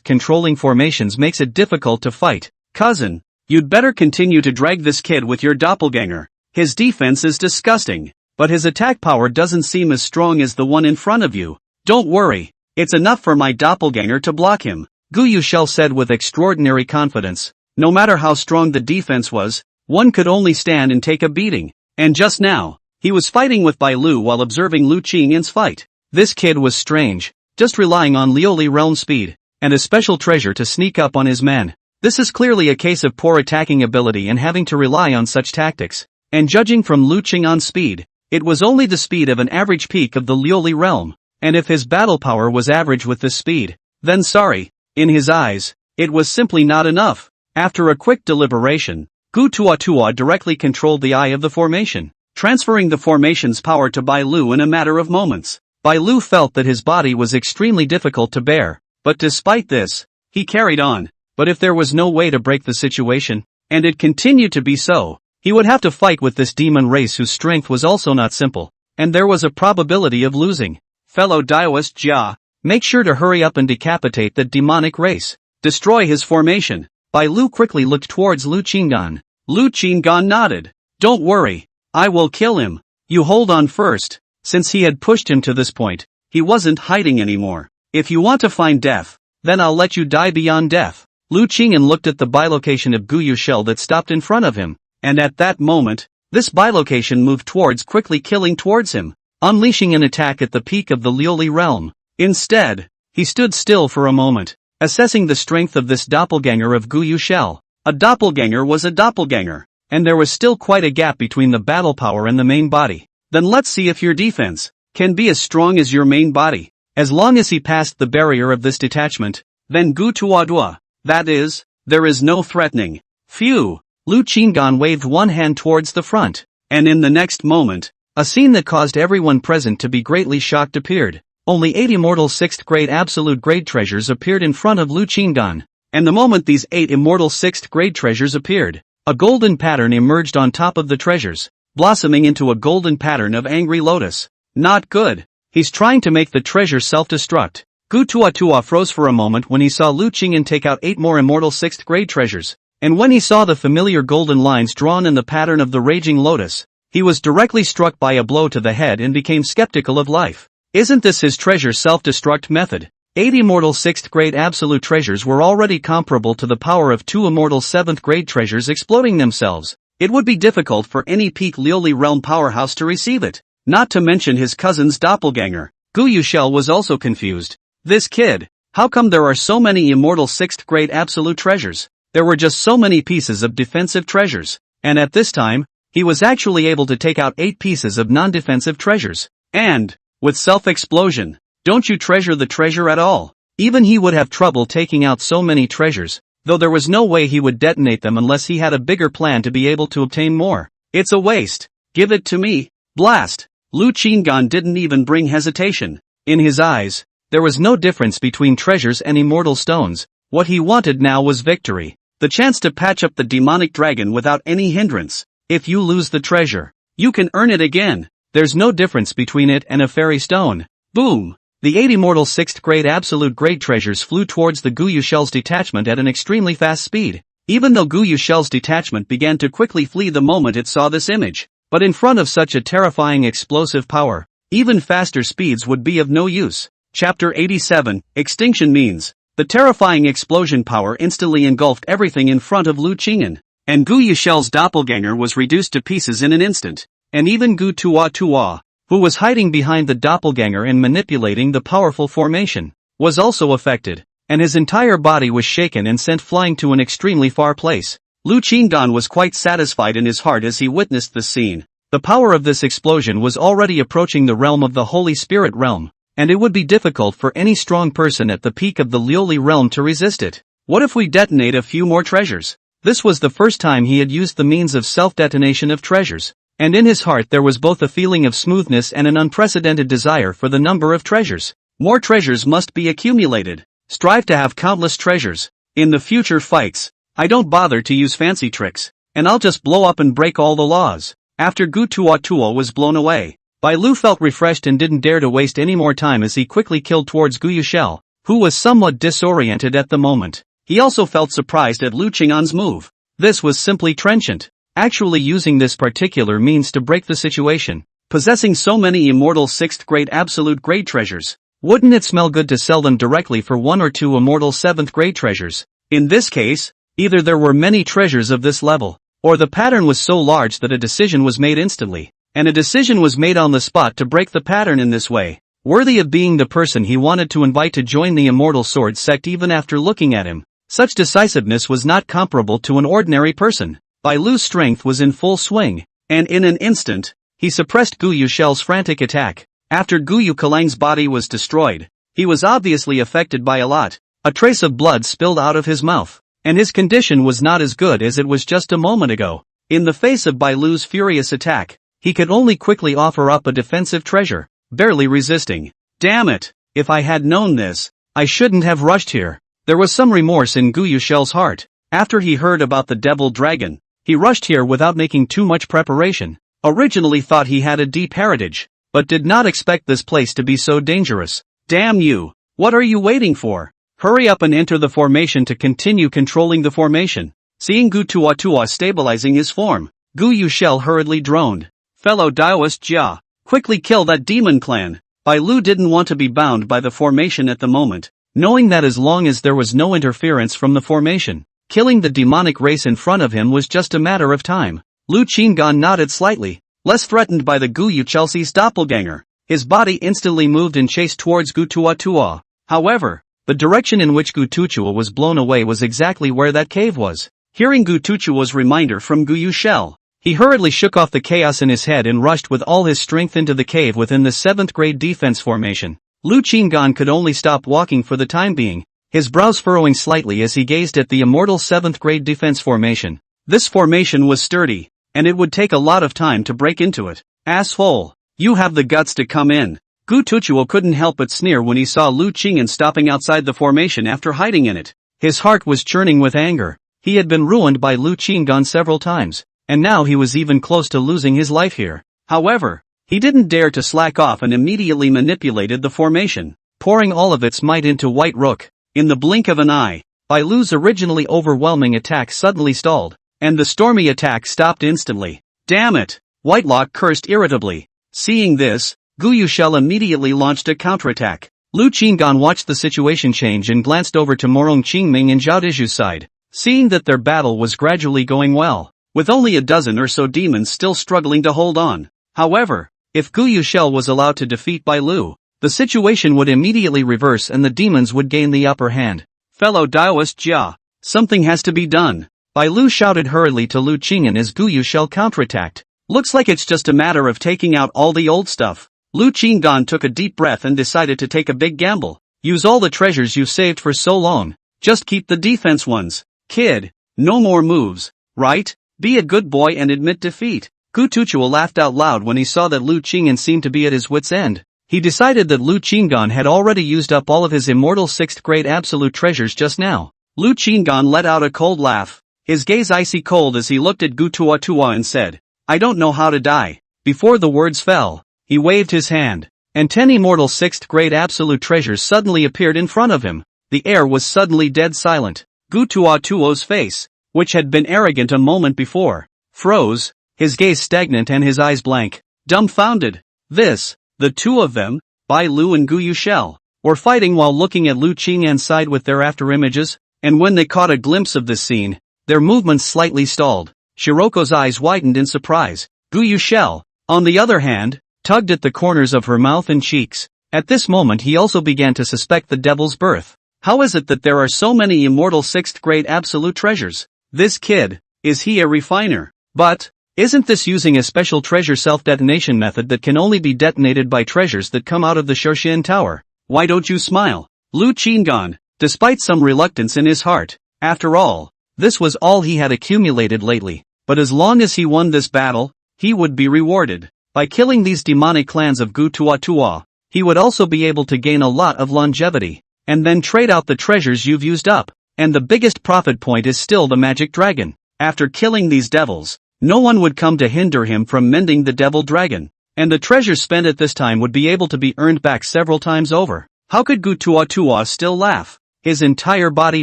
controlling formations makes it difficult to fight. Cousin, you'd better continue to drag this kid with your doppelganger. His defense is disgusting, but his attack power doesn't seem as strong as the one in front of you. Don't worry, it's enough for my doppelganger to block him, Gu Yushel said with extraordinary confidence. No matter how strong the defense was, one could only stand and take a beating. And just now, he was fighting with Bai Lu while observing Lu Qingyan's fight. This kid was strange, just relying on Lioli realm speed, and a special treasure to sneak up on his men. This is clearly a case of poor attacking ability and having to rely on such tactics. And judging from Lu Qingyan's speed, it was only the speed of an average peak of the Lioli realm. And if his battle power was average with this speed, then sorry, in his eyes, it was simply not enough. After a quick deliberation, Gu Tuatua directly controlled the eye of the formation, transferring the formation's power to Bai Lu in a matter of moments. Bai Lu felt that his body was extremely difficult to bear, but despite this, he carried on. But if there was no way to break the situation, and it continued to be so, he would have to fight with this demon race whose strength was also not simple, and there was a probability of losing. Fellow Daoist Jia, make sure to hurry up and decapitate that demonic race. Destroy his formation. Bai Lu quickly looked towards Lu Qinggan. Lu Qinggan nodded. Don't worry, I will kill him. You hold on first. Since he had pushed him to this point, he wasn't hiding anymore. If you want to find death, then I'll let you die beyond death. Lu Qingyan looked at the bilocation of Gu Yushel that stopped in front of him, and at that moment, this bilocation moved towards quickly killing towards him, unleashing an attack at the peak of the Lioli realm. Instead, he stood still for a moment, assessing the strength of this doppelganger of Gu Yushel. A doppelganger was a doppelganger, and there was still quite a gap between the battle power and the main body. Then let's see if your defense can be as strong as your main body. As long as he passed the barrier of this detachment, then Gu Tuadua, that is, there is no threatening. Phew! Lu Qinggan waved one hand towards the front, and in the next moment, a scene that caused everyone present to be greatly shocked appeared. Only 8 immortal 6th grade absolute grade treasures appeared in front of Lu Qinggan, and the moment these 8 immortal 6th grade treasures appeared, a golden pattern emerged on top of the treasures, blossoming into a golden pattern of angry lotus. Not good. He's trying to make the treasure self-destruct. Gu Tuatua froze for a moment when he saw Lu Qingyan take out 8 more immortal 6th grade treasures, and when he saw the familiar golden lines drawn in the pattern of the raging lotus, he was directly struck by a blow to the head and became skeptical of life. Isn't this his treasure self-destruct method? 8 immortal 6th grade absolute treasures were already comparable to the power of 2 immortal 7th grade treasures exploding themselves. It would be difficult for any peak Lioli realm powerhouse to receive it, not to mention his cousin's doppelganger. Gu Yushel was also confused. This kid, how come there are so many immortal 6th grade absolute treasures? There were just so many pieces of defensive treasures, and at this time, he was actually able to take out 8 pieces of non-defensive treasures. And, with self-explosion, don't you treasure the treasure at all? Even he would have trouble taking out so many treasures, though there was no way he would detonate them unless he had a bigger plan to be able to obtain more. It's a waste. Give it to me. Blast. Lu Qinggan didn't even bring hesitation. In his eyes, there was no difference between treasures and immortal stones. What he wanted now was victory. The chance to patch up the demonic dragon without any hindrance. If you lose the treasure, you can earn it again. There's no difference between it and a fairy stone. Boom! The 8 immortal 6th grade absolute grade treasures flew towards the Gu Yushel's detachment at an extremely fast speed. Even though Gu Yushel's detachment began to quickly flee the moment it saw this image. But in front of such a terrifying explosive power, even faster speeds would be of no use. Chapter 87, Extinction Means. The terrifying explosion power instantly engulfed everything in front of Lu Qingyan, and Gu Yushel's doppelganger was reduced to pieces in an instant. And even Gu Tuatua, who was hiding behind the doppelganger and manipulating the powerful formation, was also affected, and his entire body was shaken and sent flying to an extremely far place. Lu Qinggan was quite satisfied in his heart as he witnessed this scene. The power of this explosion was already approaching the realm of the Holy Spirit realm, and it would be difficult for any strong person at the peak of the Lioli realm to resist it. What if we detonate a few more treasures? This was the first time he had used the means of self-detonation of treasures, and in his heart there was both a feeling of smoothness and an unprecedented desire for the number of treasures. More treasures must be accumulated. Strive to have countless treasures. In the future fights, I don't bother to use fancy tricks, and I'll just blow up and break all the laws. After Gu Tuatua was blown away, Bai Lu felt refreshed and didn't dare to waste any more time as he quickly killed towards Gu Yushel, who was somewhat disoriented at the moment. He also felt surprised at Lu Qing'an's move. This was simply trenchant, actually using this particular means to break the situation. Possessing so many immortal 6th grade absolute grade treasures, wouldn't it smell good to sell them directly for 1 or 2 immortal 7th grade treasures? In this case, either there were many treasures of this level, or the pattern was so large that a decision was made instantly, and a decision was made on the spot to break the pattern in this way. Worthy of being the person he wanted to invite to join the Immortal Sword sect even after looking at him. Such decisiveness was not comparable to an ordinary person. Bai Lu's strength was in full swing, and in an instant, he suppressed Gu Yushel's frantic attack. After Gu Yukalang's body was destroyed, he was obviously affected by a lot. A trace of blood spilled out of his mouth, and his condition was not as good as it was just a moment ago. In the face of Bai Lu's furious attack, he could only quickly offer up a defensive treasure, barely resisting. Damn it! If I had known this, I shouldn't have rushed here. There was some remorse in Gu Yushel's heart. After he heard about the devil dragon, he rushed here without making too much preparation. Originally thought he had a deep heritage, but did not expect this place to be so dangerous. Damn you! What are you waiting for? Hurry up and enter the formation to continue controlling the formation. Seeing Gu Tuatua stabilizing his form, Gu Yushel hurriedly droned. Fellow Daoist Jia, quickly kill that demon clan. Bai Lu didn't want to be bound by the formation at the moment, knowing that as long as there was no interference from the formation, killing the demonic race in front of him was just a matter of time. Lu Qing'an nodded slightly, less threatened by the Gu Yuchelse's doppelganger. His body instantly moved in chase towards Gu Tuatua. However, the direction in which Gu Tuchua was blown away was exactly where that cave was. Hearing Gu Tuchua's reminder from Gu Yushel, he hurriedly shook off the chaos in his head and rushed with all his strength into the cave within the 7th grade defense formation. Lu Qing'an could only stop walking for the time being, his brows furrowing slightly as he gazed at the immortal 7th grade defense formation. This formation was sturdy, and it would take a lot of time to break into it. Asshole! You have the guts to come in. Gu Tuchuo couldn't help but sneer when he saw Lu Qing'an stopping outside the formation after hiding in it. His heart was churning with anger. He had been ruined by Lu Qing'an several times, and now he was even close to losing his life here. However, he didn't dare to slack off and immediately manipulated the formation, pouring all of its might into White Rook. In the blink of an eye, Bai Lu's originally overwhelming attack suddenly stalled, and the stormy attack stopped instantly. Damn it! Whitelock cursed irritably. Seeing this, Gu Yushel immediately launched a counterattack. Lu Qing'an watched the situation change and glanced over to Morong Qingming and Zhao Dishu's side, seeing that their battle was gradually going well, with only a dozen or so demons still struggling to hold on. However, if Gu Yushel was allowed to defeat Bai Lu, the situation would immediately reverse and the demons would gain the upper hand. Fellow Daoist Jia, something has to be done. Bai Lu shouted hurriedly to Lu Qing'an as Gu Yushel counterattacked. Looks like it's just a matter of taking out all the old stuff. Lu Qing'an took a deep breath and decided to take a big gamble. Use all the treasures you've saved for so long. Just keep the defense ones. Kid, no more moves, right? Be a good boy and admit defeat. Gu Tuchua laughed out loud when he saw that Lu Qing'an seemed to be at his wit's end. He decided that Lu Qing'an had already used up all of his immortal 6th grade absolute treasures just now. Lu Qing'an let out a cold laugh, his gaze icy cold as he looked at Gu Tuatua and said, I don't know how to die. Before the words fell, he waved his hand, and 10 immortal 6th grade absolute treasures suddenly appeared in front of him. The air was suddenly dead silent. Gu Tuatuo's face, which had been arrogant a moment before, froze, his gaze stagnant and his eyes blank, dumbfounded. The two of them, Bai Lu and Gu Yushel, were fighting while looking at Lu Qing'an's side with their after images, and when they caught a glimpse of this scene, their movements slightly stalled. Shiroko's eyes widened in surprise. Gu Yushel, on the other hand, tugged at the corners of her mouth and cheeks. At this moment he also began to suspect the devil's birth. How is it that there are so many immortal 6th grade absolute treasures? This kid, is he a refiner? But Isn't this using a special treasure self-detonation method that can only be detonated by treasures that come out of the Shoshin Tower? Why don't you smile? Lu Qinggan, despite some reluctance in his heart. After all, this was all he had accumulated lately. But as long as he won this battle, he would be rewarded. By killing these demonic clans of Gu Tua Tua, he would also be able to gain a lot of longevity. And then trade out the treasures you've used up. And the biggest profit point is still the magic dragon. After killing these devils, no one would come to hinder him from mending the devil dragon. And the treasures spent at this time would be able to be earned back several times over. How could Gu Tua Tua still laugh? His entire body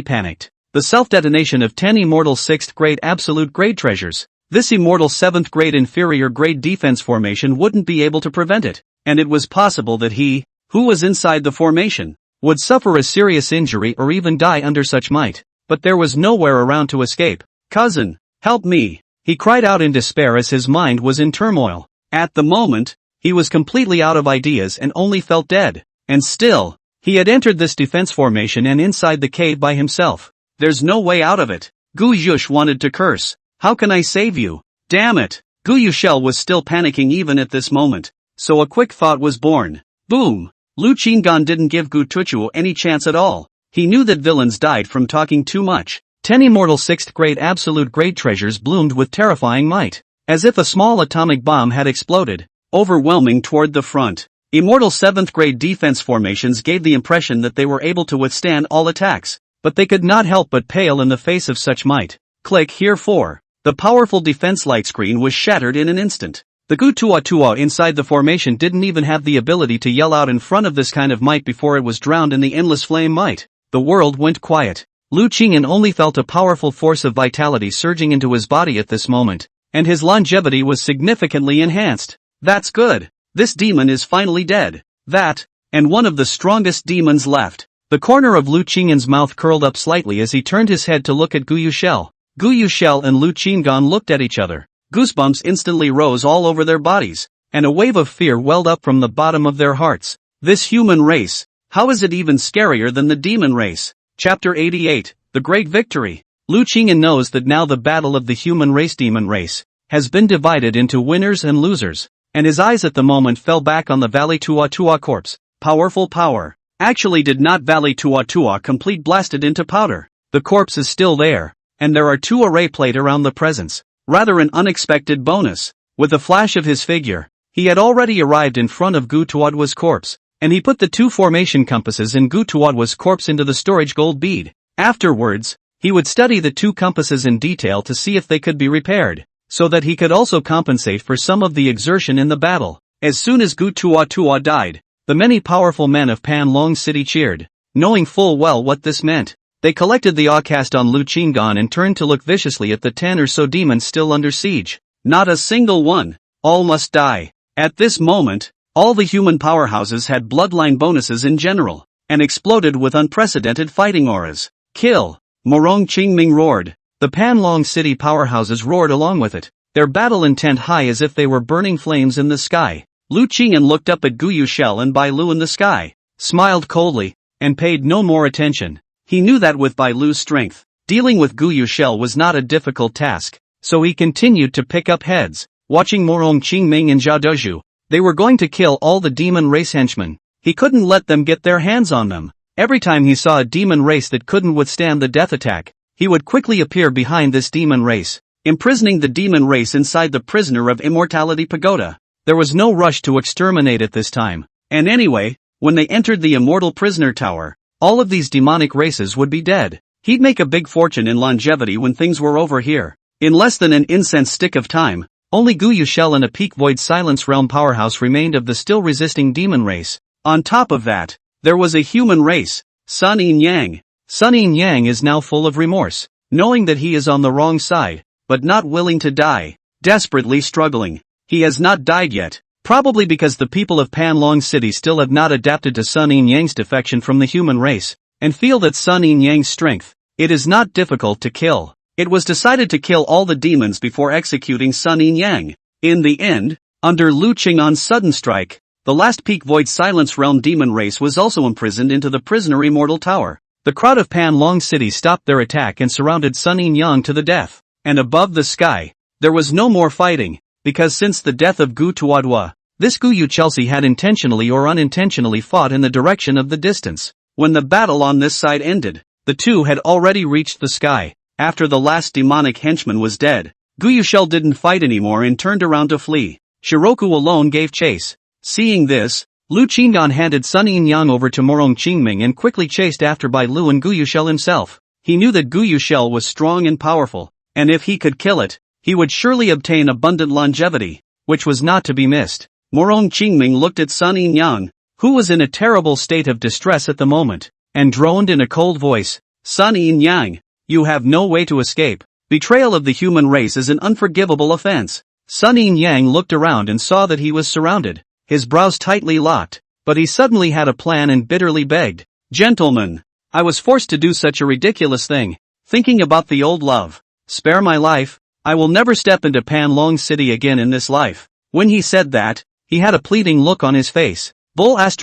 panicked. The self-detonation of 10 immortal 6th grade absolute grade treasures. This immortal 7th grade inferior grade defense formation wouldn't be able to prevent it. And it was possible that he, who was inside the formation, would suffer a serious injury or even die under such might. But there was nowhere around to escape. Cousin, help me! He cried out in despair as his mind was in turmoil. At the moment, he was completely out of ideas and only felt dead. And still, he had entered this defense formation and inside the cave by himself. There's no way out of it. Gu Yush wanted to curse. How can I save you? Damn it! Gu Yushel was still panicking even at this moment. So a quick thought was born. Boom! Lu Qinggan didn't give Gu Tuchuo any chance at all. He knew that villains died from talking too much. 10 immortal 6th grade absolute grade treasures bloomed with terrifying might. As if a small atomic bomb had exploded, overwhelming toward the front. Immortal 7th grade defense formations gave the impression that they were able to withstand all attacks, but they could not help but pale in the face of such might. Click here for. The powerful defense light screen was shattered in an instant. The Gu Tua Tua inside the formation didn't even have the ability to yell out in front of this kind of might before it was drowned in the endless flame might. The world went quiet. Lu Qingyan only felt a powerful force of vitality surging into his body at this moment, and his longevity was significantly enhanced. That's good. This demon is finally dead. That, and one of the strongest demons left. The corner of Lu Qingyan's mouth curled up slightly as he turned his head to look at Gu Yushel. Gu Yushel and Lu Qinggan looked at each other. Goosebumps instantly rose all over their bodies, and a wave of fear welled up from the bottom of their hearts. This human race, how is it even scarier than the demon race? Chapter 88, The Great Victory. Lu Qingyan knows that now the battle of the human race demon race has been divided into winners and losers, and his eyes at the moment fell back on the Valley Tua Tua corpse. Powerful power. Actually did not Valley Tua Tua complete blasted into powder. The corpse is still there, and there are 2 array plate around the presence. Rather an unexpected bonus. With a flash of his figure, he had already arrived in front of Gu Tuadwa's corpse, and he put the 2 formation compasses in Gu Tuadwa's corpse into the storage gold bead. Afterwards, he would study the 2 compasses in detail to see if they could be repaired, so that he could also compensate for some of the exertion in the battle. As soon as Gu Tua died, the many powerful men of Pan Long City cheered, knowing full well what this meant. They collected the awe cast on Lu Qinggan and turned to look viciously at the 10 or so demons still under siege. Not a single one. All must die. At this moment, all the human powerhouses had bloodline bonuses in general, and exploded with unprecedented fighting auras. Kill! Morong Qingming roared. The Pan Long City powerhouses roared along with it, their battle intent high as if they were burning flames in the sky. Lu Qingyan looked up at Gu Yushel and Bai Lu in the sky, smiled coldly, and paid no more attention. He knew that with Bai Lu's strength, dealing with Gu Yushel was not a difficult task, so he continued to pick up heads. Watching Morong Qingming and Zhao Dezhu, they were going to kill all the demon race henchmen. He couldn't let them get their hands on them. Every time he saw a demon race that couldn't withstand the death attack, he would quickly appear behind this demon race, imprisoning the demon race inside the prisoner of immortality pagoda. There was no rush to exterminate it this time, and anyway, when they entered the immortal prisoner tower, all of these demonic races would be dead. He'd make a big fortune in longevity when things were over here. In less than an incense stick of time, only Gu Yushel and a peak void silence realm powerhouse remained of the still resisting demon race. On top of that, there was a human race, Sun Yin Yang. Sun Yin Yang is now full of remorse, knowing that he is on the wrong side, but not willing to die, desperately struggling. He has not died yet, probably because the people of Pan Long City still have not adapted to Sun Yin Yang's defection from the human race, and feel that Sun Yin Yang's strength. It is not difficult to kill. It was decided to kill all the demons before executing Sun Yin Yang. In the end, under Lu Qing'an's sudden strike, the last peak void silence realm demon race was also imprisoned into the prisoner immortal tower. The crowd of Pan Long City stopped their attack and surrounded Sun Yin Yang to the death. And above the sky, There was no more fighting, because since the death of Gu Tuadua, this Gu Chelsea had intentionally or unintentionally fought in the direction of the distance. When the battle on this side ended, the two had already reached the sky. After the last demonic henchman was dead, Gu Yushel didn't fight anymore and turned around to flee. Shiroku alone gave chase. Seeing this, Lu Qinggan handed Sun Yin-yang over to Morong Qingming and quickly chased after by Lu and Gu Yushel himself. He knew that Gu Yushel was strong and powerful, and if he could kill it, he would surely obtain abundant longevity, which was not to be missed. Morong Qingming looked at Sun Yin-yang, who was in a terrible state of distress at the moment, and droned in a cold voice, "Sun Yin-yang, you have no way to escape. Betrayal of the human race is an unforgivable offense." Sun Yin-yang looked around and saw that he was surrounded, his brows tightly locked, but he suddenly had a plan and bitterly begged, "Gentlemen, I was forced to do such a ridiculous thing, thinking about the old love. Spare my life, I will never step into Panlong City again in this life." When he said that, he had a pleading look on his face. Bull *******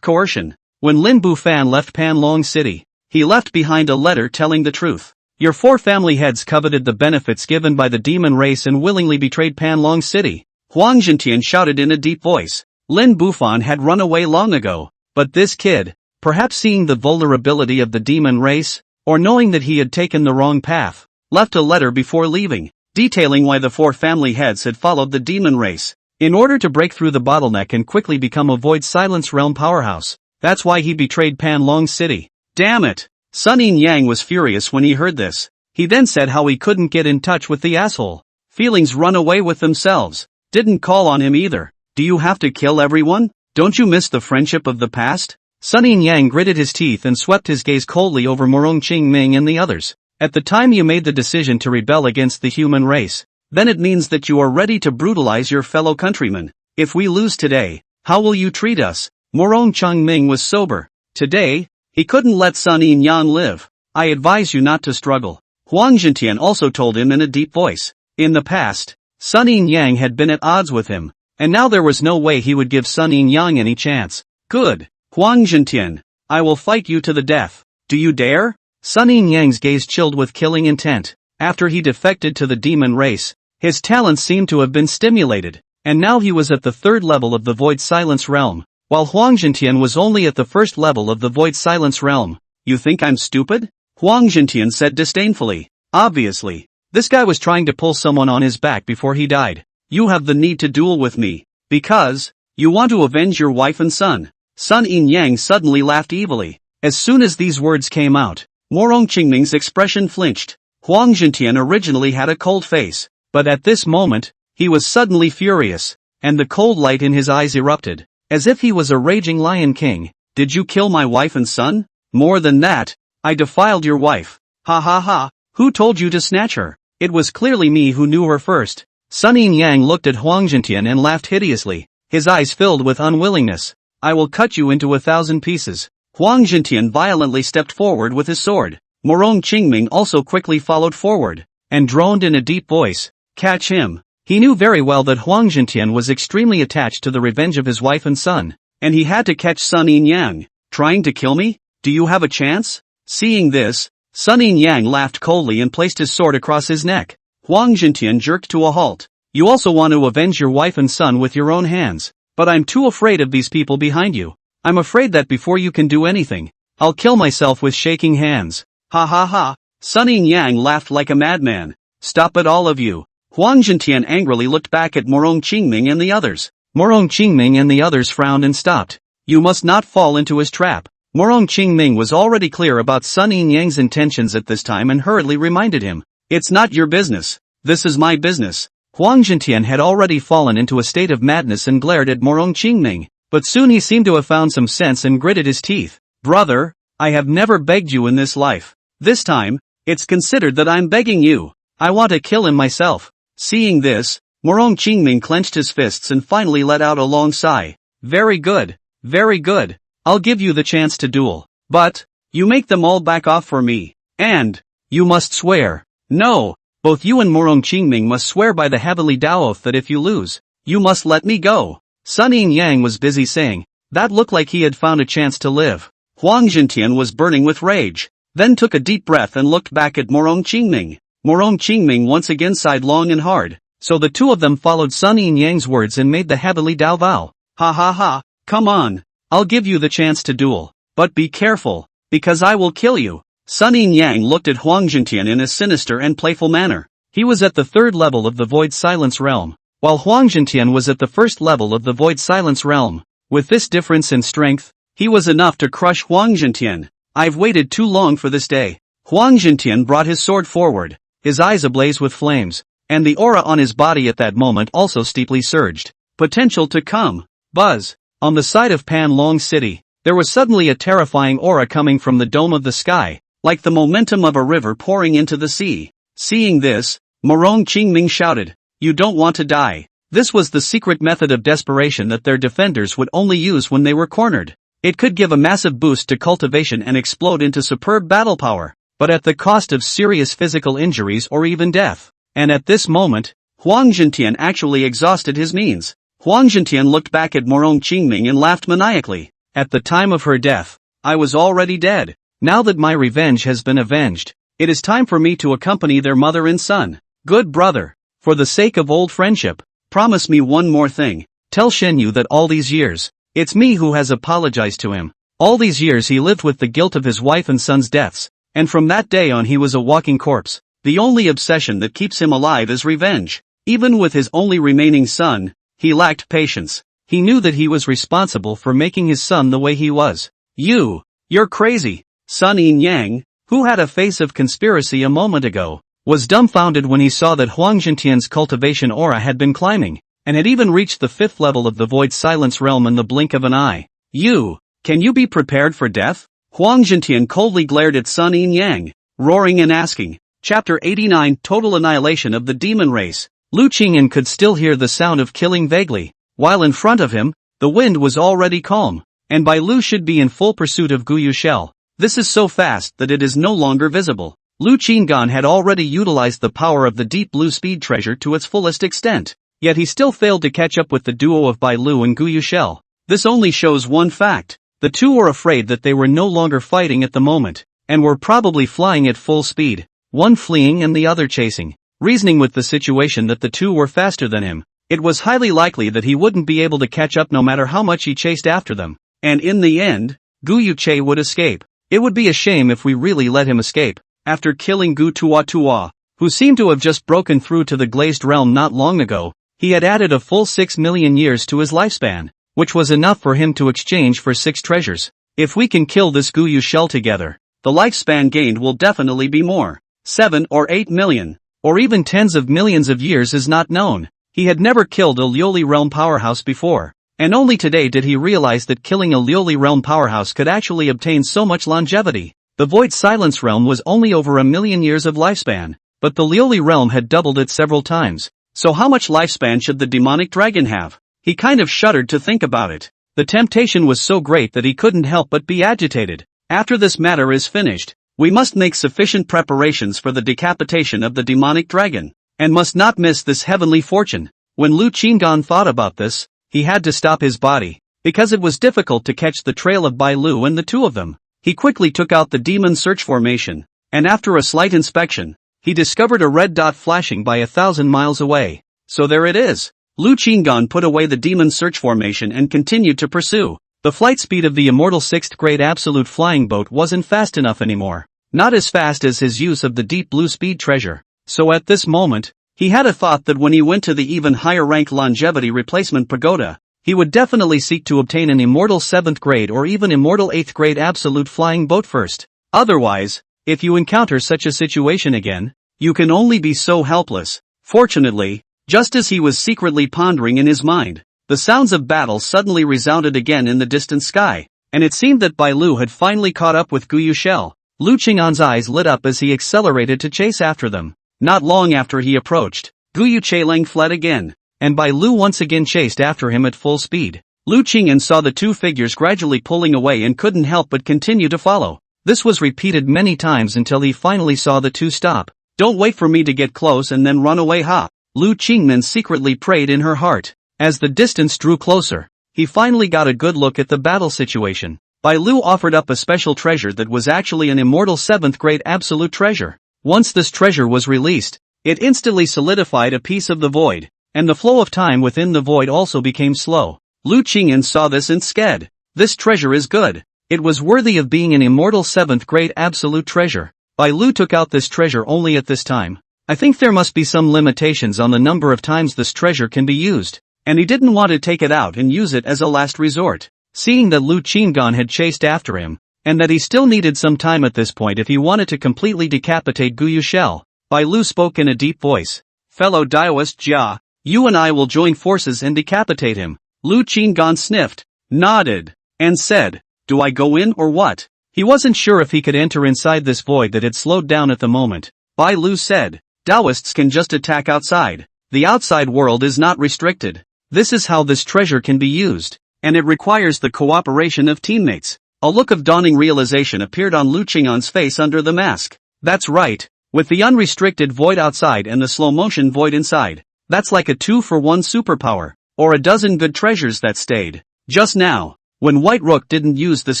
coercion. When Lin Bufan left Panlong City, he left behind a letter telling the truth. Your four family heads coveted the benefits given by the demon race and willingly betrayed Panlong City. Huang Zhentian shouted in a deep voice. Lin Bufan had run away long ago, but this kid, perhaps seeing the vulnerability of the demon race, or knowing that he had taken the wrong path, left a letter before leaving, detailing why the four family heads had followed the demon race. In order to break through the bottleneck and quickly become a Void Silence Realm powerhouse. That's why he betrayed Panlong City. Damn it! Sun Yin-yang was furious when he heard this. He then said how he couldn't get in touch with the asshole. Feelings run away with themselves. Didn't call on him either. Do you have to kill everyone? Don't you miss the friendship of the past? Sun Yin-yang gritted his teeth and swept his gaze coldly over Morong Qingming and the others. At the time you made the decision to rebel against the human race, then it means that you are ready to brutalize your fellow countrymen. If we lose today, how will you treat us? Morong Qingming was sober. Today, he couldn't let Sun Yin-yang live. I advise you not to struggle. Huang Zhentian also told him in a deep voice. In the past, Sun Yin-yang had been at odds with him, and now there was no way he would give Sun Yin-yang any chance. Good. Huang Zhentian, I will fight you to the death. Do you dare? Sun Yin-yang's gaze chilled with killing intent. After he defected to the demon race, his talents seemed to have been stimulated, and now he was at the third level of the Void Silence Realm, while Huang Zhentian was only at the first level of the Void Silence Realm. You think I'm stupid? Huang Zhentian said disdainfully. Obviously, this guy was trying to pull someone on his back before he died. You have the need to duel with me, because you want to avenge your wife and son. Sun Yin-yang suddenly laughed evilly. As soon as these words came out, Morong Qingming's expression flinched. Huang Zhentian originally had a cold face, but at this moment, he was suddenly furious, and the cold light in his eyes erupted, as if he was a raging lion king. Did you kill my wife and son? More than that, I defiled your wife. Ha ha ha, who told you to snatch her? It was clearly me who knew her first. Sun Yin-yang looked at Huang Zhentian and laughed hideously, his eyes filled with unwillingness. I will cut you into 1,000 pieces. Huang Zhentian violently stepped forward with his sword. Morong Qingming also quickly followed forward, and droned in a deep voice. Catch him. He knew very well that Huang Zhentian was extremely attached to the revenge of his wife and son, and he had to catch Sun Yin-yang. Trying to kill me? Do you have a chance? Seeing this, Sun Yin-yang laughed coldly and placed his sword across his neck. Huang Zhentian jerked to a halt. You also want to avenge your wife and son with your own hands, but I'm too afraid of these people behind you. I'm afraid that before you can do anything, I'll kill myself with shaking hands. Ha ha ha. Sun Yin-yang laughed like a madman. Stop it all of you. Huang Zhentian angrily looked back at Morong Qingming and the others. Morong Qingming and the others frowned and stopped. You must not fall into his trap. Morong Qingming was already clear about Sun Yin-yang's intentions at this time and hurriedly reminded him. It's not your business. This is my business. Huang Zhentian had already fallen into a state of madness and glared at Morong Qingming, but soon he seemed to have found some sense and gritted his teeth. Brother, I have never begged you in this life. This time, it's considered that I'm begging you. I want to kill him myself. Seeing this, Morong Qingming clenched his fists and finally let out a long sigh. Very good. Very good. I'll give you the chance to duel. But, you make them all back off for me. And, you must swear. No, both you and Morong Qingming must swear by the heavenly Tao oath that if you lose, you must let me go. Sun Yin-yang was busy saying. That looked like he had found a chance to live. Huang Zhentian was burning with rage, then took a deep breath and looked back at Morong Qingming. Morong Qingming once again sighed long and hard, so the two of them followed Sun Yin Yang's words and made the heavenly Dao vow. Ha ha ha, come on. I'll give you the chance to duel. But be careful, because I will kill you. Sun Yin Yang looked at Huang Zhentian in a sinister and playful manner. He was at the third level of the Void Silence Realm, while Huang Zhentian was at the first level of the Void Silence Realm. With this difference in strength, he was enough to crush Huang Zhentian. I've waited too long for this day. Huang Zhentian brought his sword forward, his eyes ablaze with flames, and the aura on his body at that moment also steeply surged. Potential to come. Buzz. On the side of Pan Long City, there was suddenly a terrifying aura coming from the dome of the sky, like the momentum of a river pouring into the sea. Seeing this, Morong Qingming shouted, "You don't want to die." This was the secret method of desperation that their defenders would only use when they were cornered. It could give a massive boost to cultivation and explode into superb battle power, but at the cost of serious physical injuries or even death. And at this moment, Huang Zhentian actually exhausted his means. Huang Zhentian looked back at Morong Qingming and laughed maniacally. At the time of her death, I was already dead. Now that my revenge has been avenged, it is time for me to accompany their mother and son. Good brother, for the sake of old friendship, promise me one more thing. Tell Shenyu that all these years, it's me who has apologized to him. All these years he lived with the guilt of his wife and son's deaths, and from that day on he was a walking corpse. The only obsession that keeps him alive is revenge. Even with his only remaining son, he lacked patience. He knew that he was responsible for making his son the way he was. You're crazy. Sun Yin Yang, who had a face of conspiracy a moment ago, was dumbfounded when he saw that Huang Zhentian's cultivation aura had been climbing, and had even reached the fifth level of the Void Silence Realm in the blink of an eye. Can you be prepared for death? Huang Zhentian coldly glared at Sun Yin Yang, roaring and asking. Chapter 89 Total Annihilation of the Demon Race. Lu Qingyan could still hear the sound of killing vaguely, while in front of him, the wind was already calm, and Bai Lu should be in full pursuit of Guyu Shell. This is so fast that it is no longer visible. Lu Qingyan had already utilized the power of the Deep Blue Speed Treasure to its fullest extent, yet he still failed to catch up with the duo of Bai Lu and Guyu Shell. This only shows one fact. The two were afraid that they were no longer fighting at the moment, and were probably flying at full speed, one fleeing and the other chasing. Reasoning with the situation that the two were faster than him, it was highly likely that he wouldn't be able to catch up no matter how much he chased after them, and in the end, Guyu Che would escape. It would be a shame if we really let him escape. After killing Gu Tua, who seemed to have just broken through to the glazed realm not long ago, he had added a full 6 million years to his lifespan, which was enough for him to exchange for 6 treasures. If we can kill this Guyu Shell together, the lifespan gained will definitely be more. 7 or 8 million. Or even tens of millions of years is not known. He had never killed a Lioli Realm powerhouse before, and only today did he realize that killing a Lioli Realm powerhouse could actually obtain so much longevity. The Void Silence Realm was only over 1 million years of lifespan, but the Lioli Realm had doubled it several times. So how much lifespan should the demonic dragon have? He kind of shuddered to think about it. The temptation was so great that he couldn't help but be agitated. After this matter is finished, we must make sufficient preparations for the decapitation of the demonic dragon, and must not miss this heavenly fortune. When Lu Qingyan thought about this, he had to stop his body, because it was difficult to catch the trail of Bai Lu and the two of them. He quickly took out the demon search formation, and after a slight inspection, he discovered a red dot flashing by 1,000 miles away. So there it is. Lu Qingyan put away the demon search formation and continued to pursue. The flight speed of the immortal 6th grade absolute flying boat wasn't fast enough anymore. Not as fast as his use of the Deep Blue Speed Treasure. So at this moment, he had a thought that when he went to the even higher rank longevity replacement pagoda, he would definitely seek to obtain an immortal 7th grade or even immortal 8th grade absolute flying boat first. Otherwise, if you encounter such a situation again, you can only be so helpless. Fortunately, just as he was secretly pondering in his mind, the sounds of battle suddenly resounded again in the distant sky, and it seemed that Bai Lu had finally caught up with Guyu Shell. Lu Qingyan's eyes lit up as he accelerated to chase after them. Not long after he approached, Guyu Cheleng fled again, and Bai Lu once again chased after him at full speed. Lu Qingyan saw the two figures gradually pulling away and couldn't help but continue to follow. This was repeated many times until he finally saw the two stop. "Don't wait for me to get close and then run away, ha!" Lu Qingyan secretly prayed in her heart. As the distance drew closer, he finally got a good look at the battle situation. Bai Lu offered up a special treasure that was actually an immortal 7th grade absolute treasure. Once this treasure was released, it instantly solidified a piece of the void, and the flow of time within the void also became slow. Lu Qingyan saw this and said, "This treasure is good. It was worthy of being an immortal 7th grade absolute treasure." Bai Lu took out this treasure only at this time. I think there must be some limitations on the number of times this treasure can be used, and he didn't want to take it out and use it as a last resort. Seeing that Lu Qingyan had chased after him, and that he still needed some time at this point if he wanted to completely decapitate Gu Yushel, Bai Lu spoke in a deep voice. "Fellow Daoist Jia, you and I will join forces and decapitate him." Lu Qingyan sniffed, nodded, and said, "Do I go in or what?" He wasn't sure if he could enter inside this void that had slowed down at the moment. Bai Lu said, "Daoists can just attack outside. The outside world is not restricted. This is how this treasure can be used, and it requires the cooperation of teammates." A look of dawning realization appeared on Lu Qingyan's face under the mask. That's right, with the unrestricted void outside and the slow-motion void inside, that's like a 2-for-1 superpower, or a dozen good treasures that stayed. Just now, when White Rook didn't use this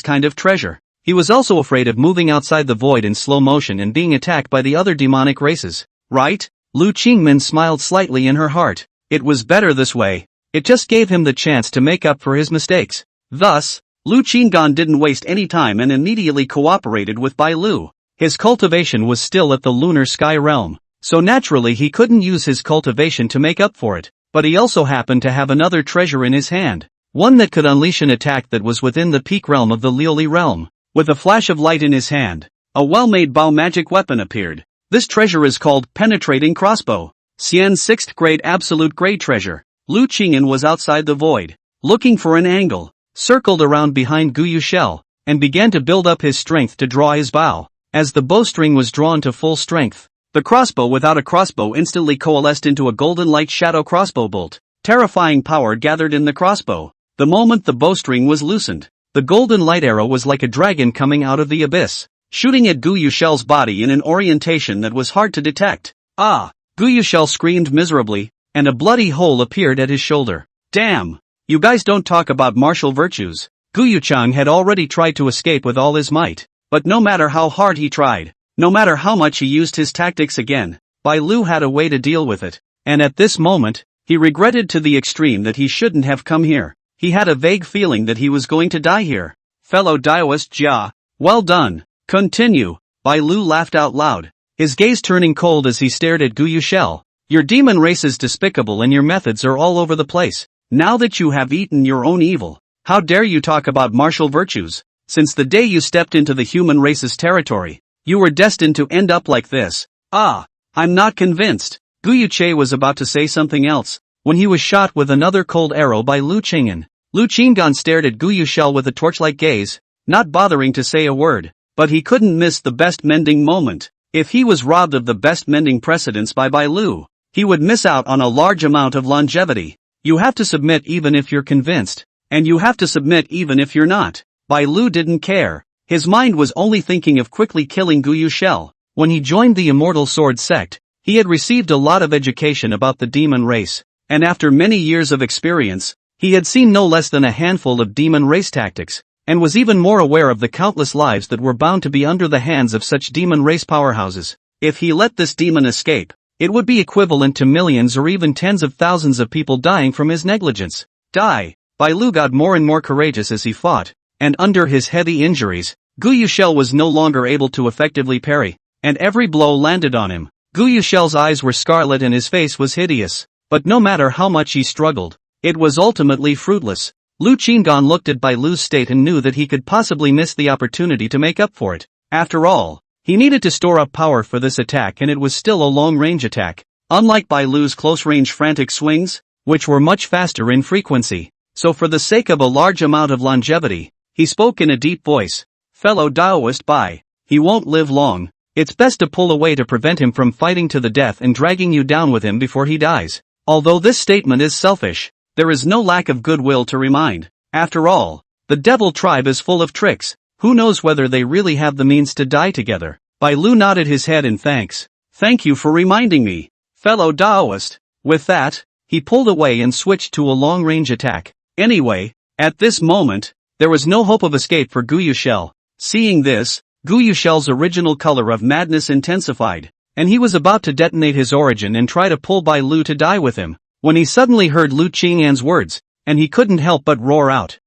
kind of treasure, he was also afraid of moving outside the void in slow motion and being attacked by the other demonic races. Right? Lu Qingyan smiled slightly in her heart. It was better this way. It just gave him the chance to make up for his mistakes. Thus, Lu Qingyan didn't waste any time and immediately cooperated with Bai Lu. His cultivation was still at the lunar sky realm, so naturally he couldn't use his cultivation to make up for it, but he also happened to have another treasure in his hand, one that could unleash an attack that was within the peak realm of the Liuli realm. With a flash of light in his hand, a well-made bow magic weapon appeared. This treasure is called Penetrating Crossbow. Xian 6th grade absolute grade treasure. Lu Qingyan was outside the void, looking for an angle, circled around behind Gu Yushel, and began to build up his strength to draw his bow. As the bowstring was drawn to full strength, the crossbow without a crossbow instantly coalesced into a golden light shadow crossbow bolt. Terrifying power gathered in the crossbow. The moment the bowstring was loosened, the golden light arrow was like a dragon coming out of the abyss, shooting at Gu Yushel's body in an orientation that was hard to detect. Ah! Gu Yushel screamed miserably, and a bloody hole appeared at his shoulder. Damn! You guys don't talk about martial virtues. Gu Yuchang had already tried to escape with all his might, but no matter how hard he tried, no matter how much he used his tactics again, Bai Lu had a way to deal with it, and at this moment, he regretted to the extreme that he shouldn't have come here. He had a vague feeling that he was going to die here. Fellow Daoist Jia, well done. Continue. Bai Lu laughed out loud, his gaze turning cold as he stared at Gu Yushel. Your demon race is despicable and your methods are all over the place. Now that you have eaten your own evil, how dare you talk about martial virtues? Since the day you stepped into the human race's territory, you were destined to end up like this. Ah, I'm not convinced. Gu Yuche was about to say something else, when he was shot with another cold arrow by Lu Qingyan. Lu Qingyan stared at Gu Yushel with a torchlight gaze, not bothering to say a word, but he couldn't miss the best mending moment. If he was robbed of the best mending precedence by Bai Lu, he would miss out on a large amount of longevity. You have to submit even if you're convinced, and you have to submit even if you're not. Bai Lu didn't care. His mind was only thinking of quickly killing Gu Yushel. When he joined the Immortal Sword sect, he had received a lot of education about the demon race, and after many years of experience, he had seen no less than a handful of demon race tactics, and was even more aware of the countless lives that were bound to be under the hands of such demon race powerhouses. If he let this demon escape, it would be equivalent to millions or even tens of thousands of people dying from his negligence. Die! Bai Lu got more and more courageous as he fought, and under his heavy injuries, Gu Yushel was no longer able to effectively parry, and every blow landed on him. Gu Yushel's eyes were scarlet and his face was hideous, but no matter how much he struggled, it was ultimately fruitless. Lu Qingyan looked at Bai Lu's state and knew that he could possibly miss the opportunity to make up for it. After all, he needed to store up power for this attack and it was still a long-range attack, unlike Bai Lu's close-range frantic swings, which were much faster in frequency. So for the sake of a large amount of longevity, he spoke in a deep voice. Fellow Daoist Bai, he won't live long. It's best to pull away to prevent him from fighting to the death and dragging you down with him before he dies. Although this statement is selfish, there is no lack of goodwill to remind. After all, the devil tribe is full of tricks. Who knows whether they really have the means to die together? Bai Lu nodded his head in thanks. Thank you for reminding me, fellow Daoist. With that, he pulled away and switched to a long-range attack. Anyway, at this moment, there was no hope of escape for Gu Yushel. Seeing this, Gu Yushel's original color of madness intensified, and he was about to detonate his origin and try to pull Bai Lu to die with him, when he suddenly heard Lu Qing'an's words, and he couldn't help but roar out,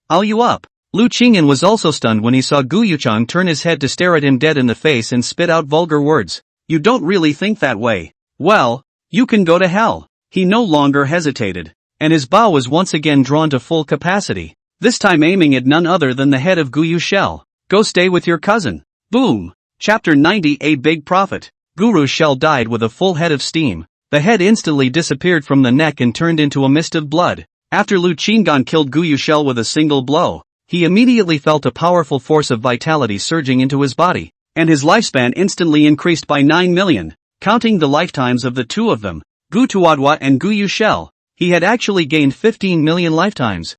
I'll you up. Lu Qing'an was also stunned when he saw Gu Yuchang turn his head to stare at him dead in the face and spit out vulgar words. You don't really think that way. Well, you can go to hell. He no longer hesitated, and his bow was once again drawn to full capacity, this time aiming at none other than the head of Gu Yushel. Go stay with your cousin. Boom! Chapter 90 A Big Prophet. Guru Shell died with a full head of steam. The head instantly disappeared from the neck and turned into a mist of blood. After Lu Qing'an killed Gu Yushel with a single blow, he immediately felt a powerful force of vitality surging into his body, and his lifespan instantly increased by 9 million, counting the lifetimes of the two of them, Gu Tuadwa and Gu Yushel. He had actually gained 15 million lifetimes.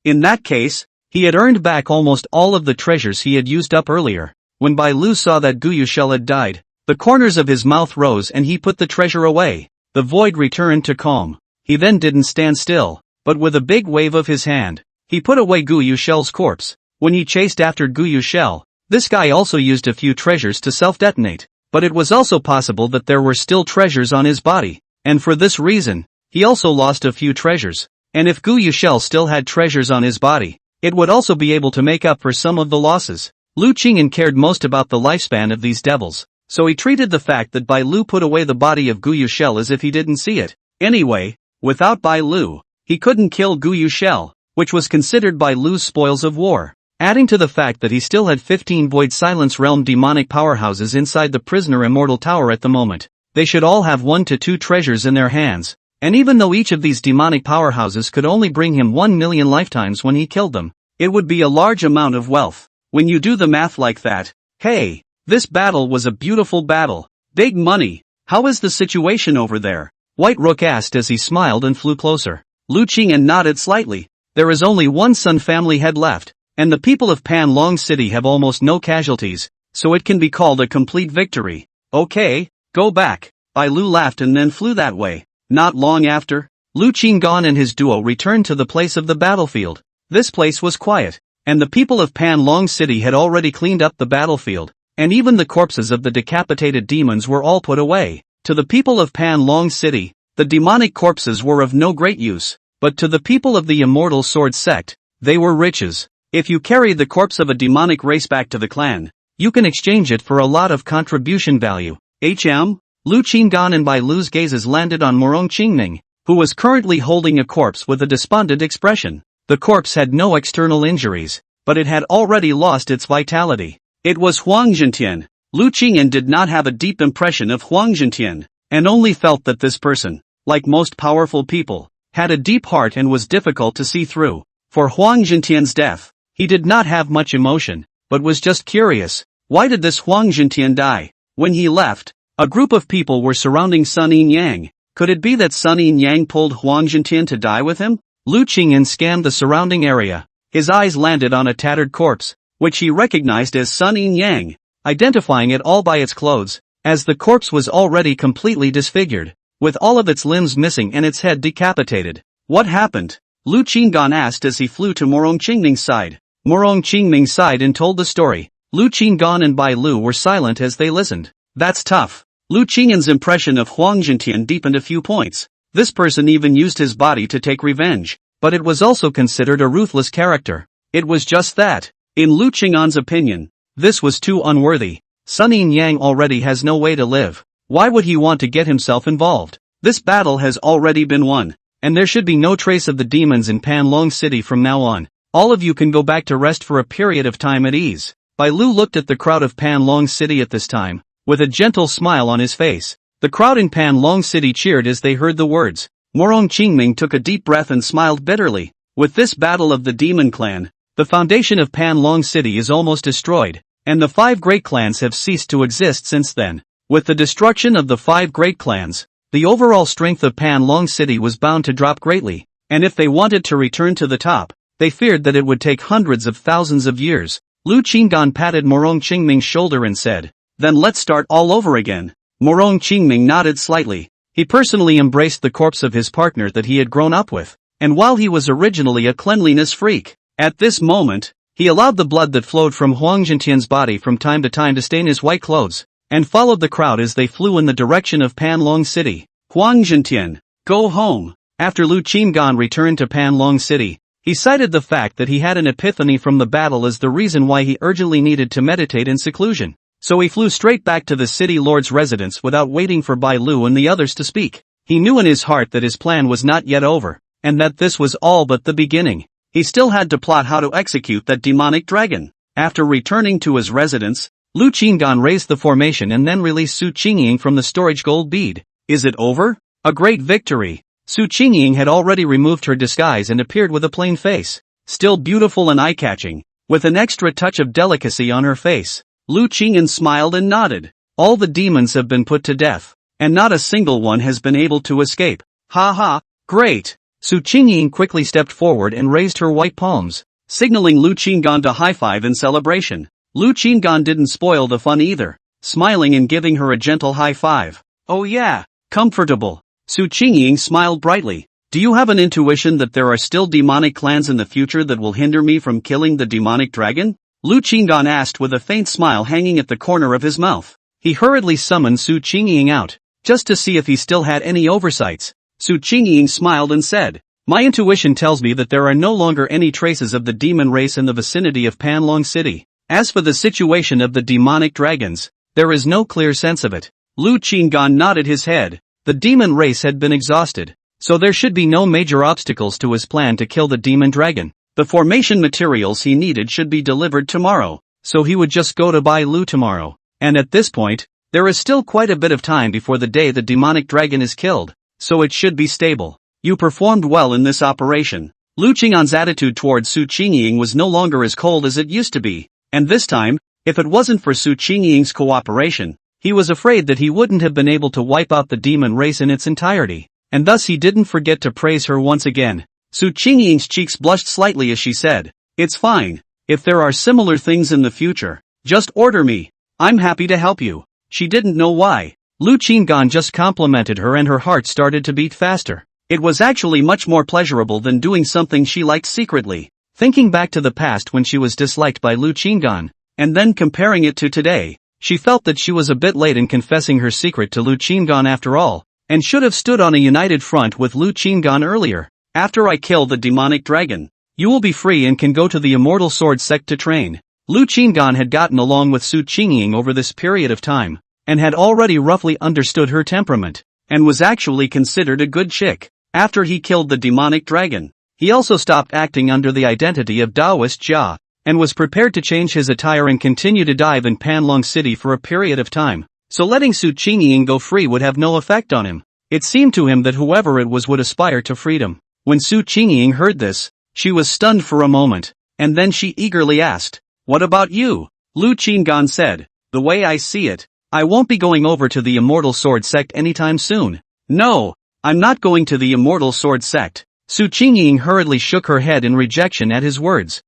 In that case, he had earned back almost all of the treasures he had used up earlier. When Bai Lu saw that Gu Yushel had died, the corners of his mouth rose and he put the treasure away. The void returned to calm. He then didn't stand still, but with a big wave of his hand, he put away Gu Yushel's corpse. When he chased after Gu Yushel, this guy also used a few treasures to self-detonate, but it was also possible that there were still treasures on his body, and for this reason, he also lost a few treasures. And if Gu Yushel still had treasures on his body, it would also be able to make up for some of the losses. Lu Qing'an cared most about the lifespan of these devils, so he treated the fact that Bai Lu put away the body of Gu Yushel as if he didn't see it. Anyway, without Bai Lu, he couldn't kill Gu Yushel, which was considered Bai Lu's spoils of war. Adding to the fact that he still had 15 Void Silence Realm demonic powerhouses inside the prisoner Immortal Tower at the moment, they should all have 1 to 2 treasures in their hands, and even though each of these demonic powerhouses could only bring him 1 million lifetimes when he killed them, it would be a large amount of wealth. When you do the math like that, hey, this battle was a beautiful battle. Big money. How is the situation over there? White Rook asked as he smiled and flew closer. Lu Qing'an nodded slightly. There is only one Sun family head left, and the people of Pan Long City have almost no casualties, so it can be called a complete victory. Okay, go back. Bai Lu laughed and then flew that way. Not long after, Lu Qing'an and his duo returned to the place of the battlefield. This place was quiet, and the people of Pan Long City had already cleaned up the battlefield, and even the corpses of the decapitated demons were all put away. To the people of Pan Long City, the demonic corpses were of no great use, but to the people of the Immortal Sword sect, they were riches. If you carry the corpse of a demonic race back to the clan, you can exchange it for a lot of contribution value. Lu Qing'an and Bai Lu's gazes landed on Morong Qingming, who was currently holding a corpse with a despondent expression. The corpse had no external injuries, but it had already lost its vitality. It was Huang Zhentian. Lu Qing'an did not have a deep impression of Huang Zhentian, and only felt that this person, like most powerful people, had a deep heart and was difficult to see through. For Huang Zhentian's death, he did not have much emotion, but was just curious. Why did this Huang Zhentian die? When he left, a group of people were surrounding Sun Yin Yang. Could it be that Sun Yin Yang pulled Huang Zhentian to die with him? Lu Qing'an scanned the surrounding area. His eyes landed on a tattered corpse, which he recognized as Sun Yin Yang, identifying it all by its clothes, as the corpse was already completely disfigured, with all of its limbs missing and its head decapitated. What happened? Lu Qing'an asked as he flew to Morong Qingming's side. Morong Qingming sighed and told the story. Lu Qing'an and Bai Lu were silent as they listened. That's tough. Lu Qing'an's impression of Huang Zhentian deepened a few points. This person even used his body to take revenge, but it was also considered a ruthless character. It was just that. In Lu Qing'an's opinion, this was too unworthy. Sun Yin Yang already has no way to live. Why would he want to get himself involved? This battle has already been won, and there should be no trace of the demons in Pan Long City from now on. All of you can go back to rest for a period of time at ease. Bai Lu looked at the crowd of Pan Long City at this time, with a gentle smile on his face. The crowd in Pan Long City cheered as they heard the words. Morong Qingming took a deep breath and smiled bitterly. With this battle of the demon clan, the foundation of Pan Long City is almost destroyed, and the 5 great clans have ceased to exist since then. With the destruction of the 5 great clans, the overall strength of Pan Long City was bound to drop greatly, and if they wanted to return to the top, they feared that it would take hundreds of thousands of years. Lu Qing'an patted Morong Qingming's shoulder and said, "Then let's start all over again." Morong Qingming nodded slightly. He personally embraced the corpse of his partner that he had grown up with, and while he was originally a cleanliness freak, at this moment, He allowed the blood that flowed from Huang Jintian's body from time to time to stain his white clothes, and followed the crowd as they flew in the direction of Panlong City. Huang Jintian, go home. After Lu Qingan returned to Panlong City, he cited the fact that he had an epiphany from the battle as the reason why he urgently needed to meditate in seclusion. So he flew straight back to the city lord's residence without waiting for Bai Lu and the others to speak. He knew in his heart that his plan was not yet over, and that this was all but the beginning. He still had to plot how to execute that demonic dragon. After returning to his residence, Lu Qingan raised the formation and then released Su Qingying from the storage gold bead. Is it over? A great victory. Su Qingying had already removed her disguise and appeared with a plain face, still beautiful and eye-catching, with an extra touch of delicacy on her face. Lu Qingying smiled and nodded. All the demons have been put to death, and not a single one has been able to escape. Ha ha, great! Su Qingying quickly stepped forward and raised her white palms, signaling Lu Qingan to high-five in celebration. Lu Qingan didn't spoil the fun either, smiling and giving her a gentle high-five. Oh yeah, comfortable. Su Qingying smiled brightly. Do you have an intuition that there are still demonic clans in the future that will hinder me from killing the demonic dragon? Lu Qingan asked with a faint smile hanging at the corner of his mouth. He hurriedly summoned Su Qingying out, just to see if he still had any oversights. Su Qingying smiled and said, my intuition tells me that there are no longer any traces of the demon race in the vicinity of Panlong City. As for the situation of the demonic dragons, there is no clear sense of it. Lu Qingan nodded his head. The demon race had been exhausted, so there should be no major obstacles to his plan to kill the demon dragon. The formation materials he needed should be delivered tomorrow, so he would just go to Bai Lu tomorrow. And at this point, there is still quite a bit of time before the day the demonic dragon is killed, so it should be stable. You performed well in this operation. Lu Qingan's attitude towards Su Qingying was no longer as cold as it used to be, and this time, if it wasn't for Su Qingying's cooperation, he was afraid that he wouldn't have been able to wipe out the demon race in its entirety, and thus he didn't forget to praise her once again. Su Qingying's cheeks blushed slightly as she said, it's fine. If there are similar things in the future, just order me. I'm happy to help you. She didn't know why. Lu Qingan just complimented her and her heart started to beat faster. It was actually much more pleasurable than doing something she liked secretly. Thinking back to the past when she was disliked by Lu Qingan, and then comparing it to today, she felt that she was a bit late in confessing her secret to Lu Qingan after all, and should have stood on a united front with Lu Qingan earlier. After I kill the demonic dragon, you will be free and can go to the Immortal Sword sect to train. Lu Qingan had gotten along with Su Qingying over this period of time, and had already roughly understood her temperament, and was actually considered a good chick. After he killed the demonic dragon, he also stopped acting under the identity of Taoist Jia, and was prepared to change his attire and continue to dive in Panlong City for a period of time, so letting Su Qingying go free would have no effect on him. It seemed to him that whoever it was would aspire to freedom. When Su Qingying heard this, she was stunned for a moment, and then she eagerly asked, what about you? Lu Qingan said, the way I see it, I won't be going over to the Immortal Sword sect anytime soon. No, I'm not going to the Immortal Sword sect. Su Qingying hurriedly shook her head in rejection at his words.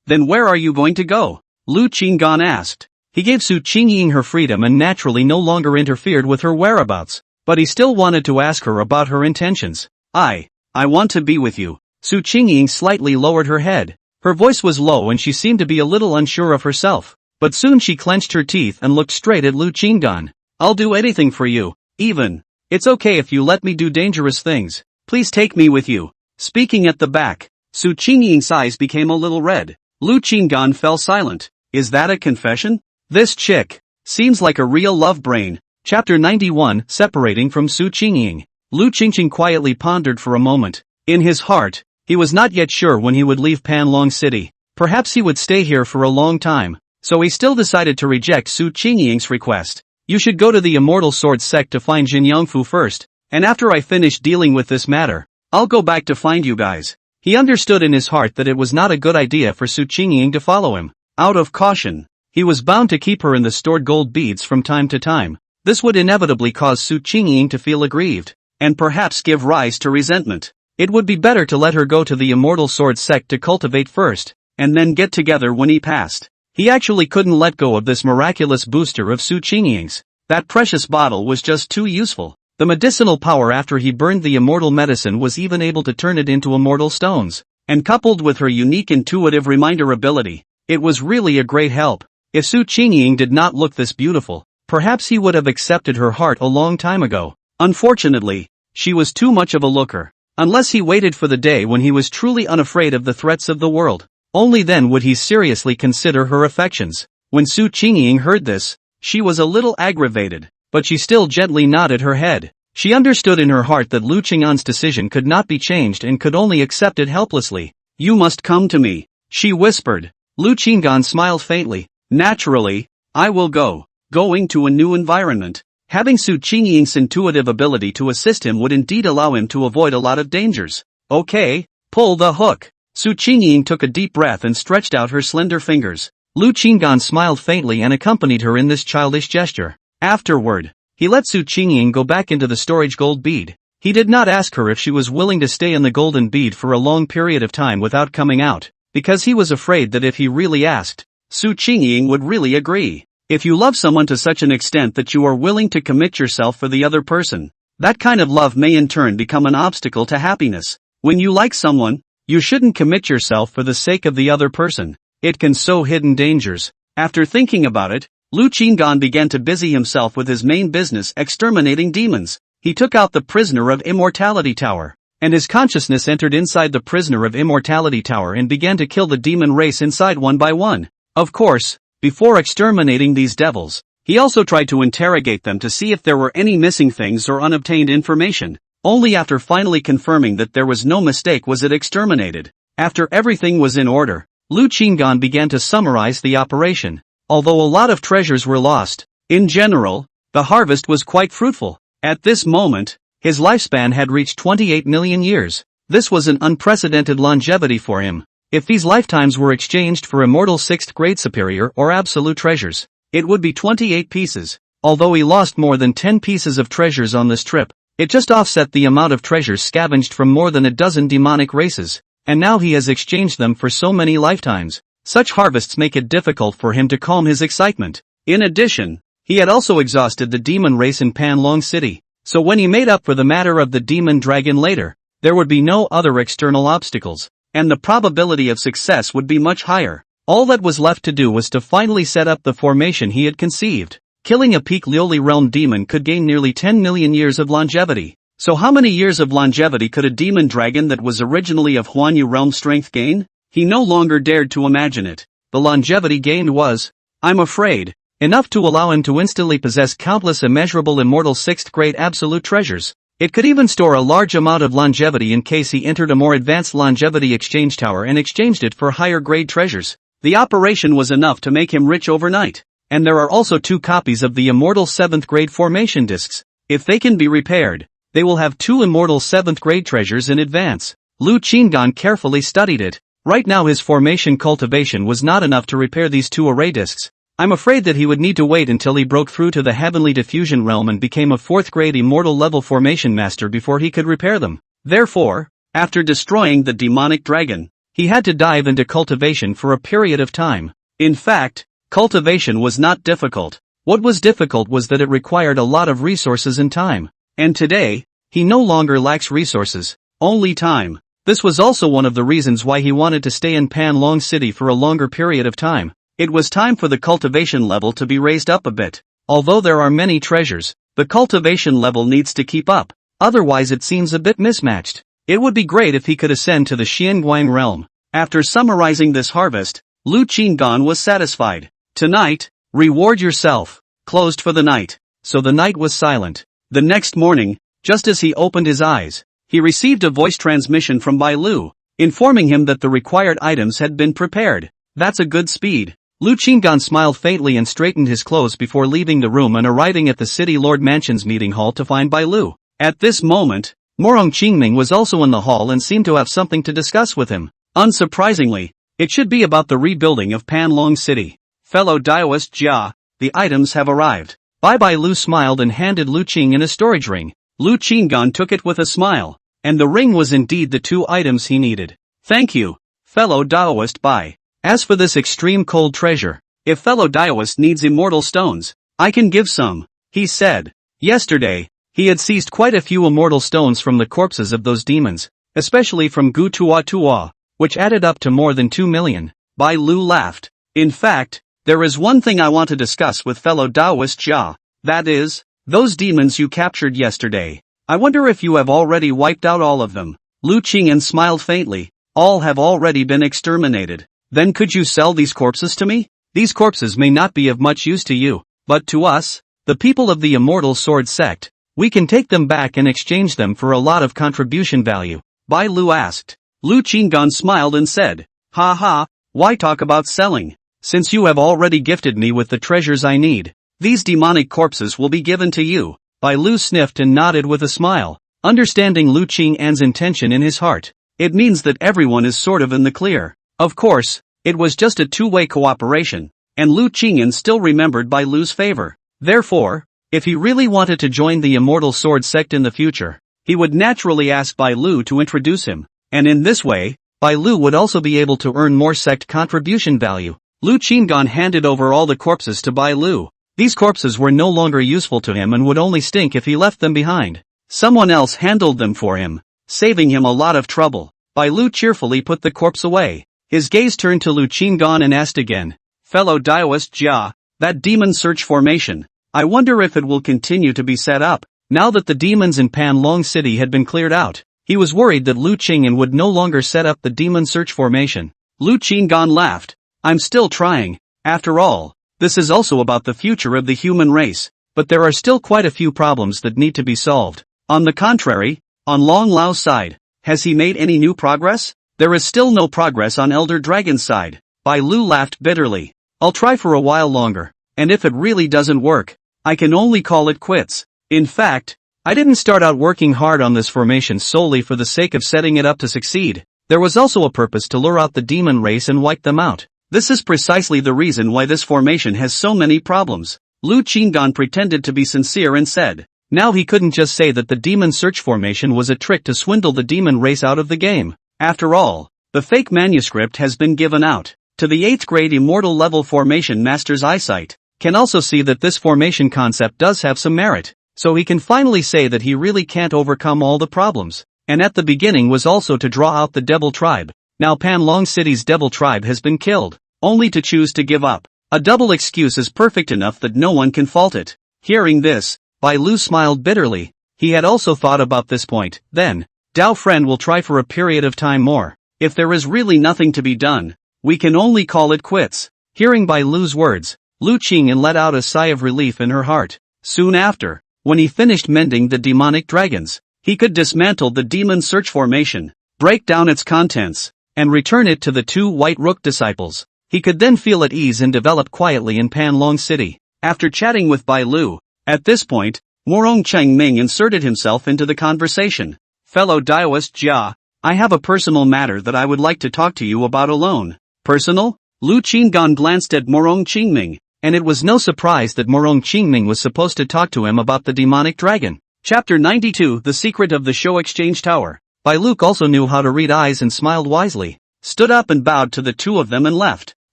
Then where are you going to go? Lu Qingan asked. He gave Su Qingying her freedom and naturally no longer interfered with her whereabouts, but he still wanted to ask her about her intentions. I want to be with you. Su Qingying slightly lowered her head. Her voice was low and she seemed to be a little unsure of herself, but soon she clenched her teeth and looked straight at Lu Qingan. I'll do anything for you, even. It's okay if you let me do dangerous things. Please take me with you. Speaking at the back, Su Qingying's eyes became a little red. Lu Qingan fell silent. Is that a confession? This chick seems like a real love brain. Chapter 91, Separating from Su Qingying. Lu Qingying quietly pondered for a moment. In his heart, he was not yet sure when he would leave Panlong City. Perhaps he would stay here for a long time, so he still decided to reject Su Qingying's request. You should go to the Immortal Sword sect to find Jin Yangfu first, and after I finish dealing with this matter, I'll go back to find you guys. He understood in his heart that it was not a good idea for Su Qingying to follow him. Out of caution, he was bound to keep her in the stored gold beads from time to time. This would inevitably cause Su Qingying to feel aggrieved, and perhaps give rise to resentment. It would be better to let her go to the Immortal Sword sect to cultivate first, and then get together when he passed. He actually couldn't let go of this miraculous booster of Su Qingying's. That precious bottle was just too useful. The medicinal power after he burned the immortal medicine was even able to turn it into immortal stones. and coupled with her unique intuitive reminder ability, it was really a great help. If Su Qingying did not look this beautiful, perhaps he would have accepted her heart a long time ago. Unfortunately, she was too much of a looker. Unless he waited for the day when he was truly unafraid of the threats of the world, only then would he seriously consider her affections. When Su Qingying heard this, she was a little aggravated, but she still gently nodded her head. She understood in her heart that Lu Qing'an's decision could not be changed and could only accept it helplessly. "You must come to me," she whispered. Lu Qing'an smiled faintly. "Naturally, I will go." Going to a new environment. Having Su Qingying's intuitive ability to assist him would indeed allow him to avoid a lot of dangers. "Okay, pull the hook." Su Qingying took a deep breath and stretched out her slender fingers. Lu Qing'an smiled faintly and accompanied her in this childish gesture. Afterward, he let Su Qingying go back into the storage gold bead. He did not ask her if she was willing to stay in the golden bead for a long period of time without coming out, because he was afraid that if he really asked, Su Qingying would really agree. If you love someone to such an extent that you are willing to commit yourself for the other person, that kind of love may in turn become an obstacle to happiness. When you like someone, you shouldn't commit yourself for the sake of the other person. It can sow hidden dangers. After thinking about it, Lu Qing'an began to busy himself with his main business, exterminating demons. He took out the prisoner of Immortality Tower, and his consciousness entered inside the prisoner of Immortality Tower and began to kill the demon race inside one by one. Of course, before exterminating these devils, he also tried to interrogate them to see if there were any missing things or unobtained information. Only after finally confirming that there was no mistake was it exterminated. After everything was in order, Lu Qing'an began to summarize the operation. Although a lot of treasures were lost, in general, the harvest was quite fruitful. At this moment, his lifespan had reached 28 million years. This was an unprecedented longevity for him. If these lifetimes were exchanged for immortal 6th grade superior or absolute treasures, it would be 28 pieces. Although he lost more than 10 pieces of treasures on this trip, it just offset the amount of treasures scavenged from more than a dozen demonic races, and now he has exchanged them for so many lifetimes. Such harvests make it difficult for him to calm his excitement. In addition, he had also exhausted the demon race in Panlong City, so when he made up for the matter of the demon dragon later, there would be no other external obstacles, and the probability of success would be much higher. All that was left to do was to finally set up the formation he had conceived. Killing a peak Lioli realm demon could gain nearly 10 million years of longevity. So how many years of longevity could a demon dragon that was originally of Huanyu realm strength gain? He no longer dared to imagine it. The longevity gained was, I'm afraid, enough to allow him to instantly possess countless immeasurable immortal 6th grade absolute treasures. It could even store a large amount of longevity in case he entered a more advanced longevity exchange tower and exchanged it for higher grade treasures. The operation was enough to make him rich overnight. And there are also 2 copies of the immortal 7th grade formation discs. If they can be repaired, they will have 2 immortal 7th grade treasures in advance. Lu Qing'an carefully studied it. Right now his formation cultivation was not enough to repair these 2 array discs. I'm afraid that he would need to wait until he broke through to the heavenly diffusion realm and became a 4th grade immortal level formation master before he could repair them. Therefore, after destroying the demonic dragon, he had to dive into cultivation for a period of time. In fact, cultivation was not difficult. What was difficult was that it required a lot of resources and time. And today, he no longer lacks resources, only time. This was also one of the reasons why he wanted to stay in Panlong City for a longer period of time. It was time for the cultivation level to be raised up a bit. Although there are many treasures, the cultivation level needs to keep up, otherwise it seems a bit mismatched. It would be great if he could ascend to the Xianguang realm. After summarizing this harvest, Lu Qing'an was satisfied. Tonight, reward yourself. Closed for the night. So the night was silent. The next morning, just as he opened his eyes, he received a voice transmission from Bai Lu, informing him that the required items had been prepared. That's a good speed. Lu Qing'an smiled faintly and straightened his clothes before leaving the room and arriving at the City Lord Mansion's meeting hall to find Bai Lu. At this moment, Morong Qingming was also in the hall and seemed to have something to discuss with him. Unsurprisingly, it should be about the rebuilding of Panlong City. Fellow Daoist Jia, the items have arrived. Bai Lu smiled and handed Lu Qing a storage ring. Lu Qing'an took it with a smile, and the ring was indeed the 2 items he needed. Thank you, fellow Daoist Bai. As for this extreme cold treasure, if fellow Daoist needs immortal stones, I can give some, he said. Yesterday, he had seized quite a few immortal stones from the corpses of those demons, especially from Gu Tua Tua. which added up to more than 2 million. Bai Lu laughed. In fact, there is one thing I want to discuss with fellow Taoist Jia. That is, those demons you captured yesterday. I wonder if you have already wiped out all of them. Lu Qingyan smiled faintly. All have already been exterminated. Then could you sell these corpses to me? These corpses may not be of much use to you, but to us, the people of the Immortal Sword Sect, we can take them back and exchange them for a lot of contribution value. Bai Lu asked. Lu Qinggan smiled and said, "Ha ha, why talk about selling? Since you have already gifted me with the treasures I need, these demonic corpses will be given to you." Bai Lu sniffed and nodded with a smile, understanding Lu Qingyan's intention in his heart. It means that everyone is sort of in the clear. Of course, it was just a two-way cooperation, and Lu Qingyan still remembered Bai Lu's favor. Therefore, if he really wanted to join the Immortal Sword Sect in the future, he would naturally ask Bai Lu to introduce him, and in this way, Bai Lu would also be able to earn more sect contribution value. Lu Qinggan handed over all the corpses to Bai Lu. These corpses were no longer useful to him and would only stink if he left them behind. Someone else handled them for him, saving him a lot of trouble. Bai Lu cheerfully put the corpse away. His gaze turned to Lu Qinggan and asked again, "Fellow Taoist Jia, that demon search formation, I wonder if it will continue to be set up." Now that the demons in Panlong City had been cleared out, he was worried that Lu Qingyan would no longer set up the demon search formation. Lu Qinggan laughed. "I'm still trying. After all, this is also about the future of the human race, but there are still quite a few problems that need to be solved." On the contrary, on Long Lao's side, has he made any new progress? There is still no progress on Elder Dragon's side. Bai Lu laughed bitterly. "I'll try for a while longer, and if it really doesn't work, I can only call it quits. In fact, I didn't start out working hard on this formation solely for the sake of setting it up to succeed. There was also a purpose to lure out the demon race and wipe them out. This is precisely the reason why this formation has so many problems." Lu Qinggan pretended to be sincere and said. Now he couldn't just say that the demon search formation was a trick to swindle the demon race out of the game. After all, the fake manuscript has been given out. To the 8th grade immortal level formation master's eyesight, can also see that this formation concept does have some merit, so he can finally say that he really can't overcome all the problems. And at the beginning was also to draw out the Devil Tribe. Now Panlong City's Devil Tribe has been killed, only to choose to give up. A double excuse is perfect enough that no one can fault it. Hearing this, Bai Lu smiled bitterly. He had also thought about this point. Then, Dao friend will try for a period of time more. If there is really nothing to be done, we can only call it quits. Hearing Bai Lu's words, Lu Qingyan let out a sigh of relief in her heart. Soon after, when he finished mending the demonic dragons, he could dismantle the demon search formation, break down its contents, and return it to the 2 White Rook disciples. He could then feel at ease and develop quietly in Panlong City. After chatting with Bai Lu, at this point, Morong Chengming inserted himself into the conversation. "Fellow Taoist Jia, I have a personal matter that I would like to talk to you about alone." Personal? Lu Qinggan glanced at Morong Chengming, and it was no surprise that Morong Chengming was supposed to talk to him about the demonic dragon. Chapter 92 The Secret of the Show Exchange Tower. Bai Lu also knew how to read eyes and smiled wisely, stood up and bowed to the two of them and left.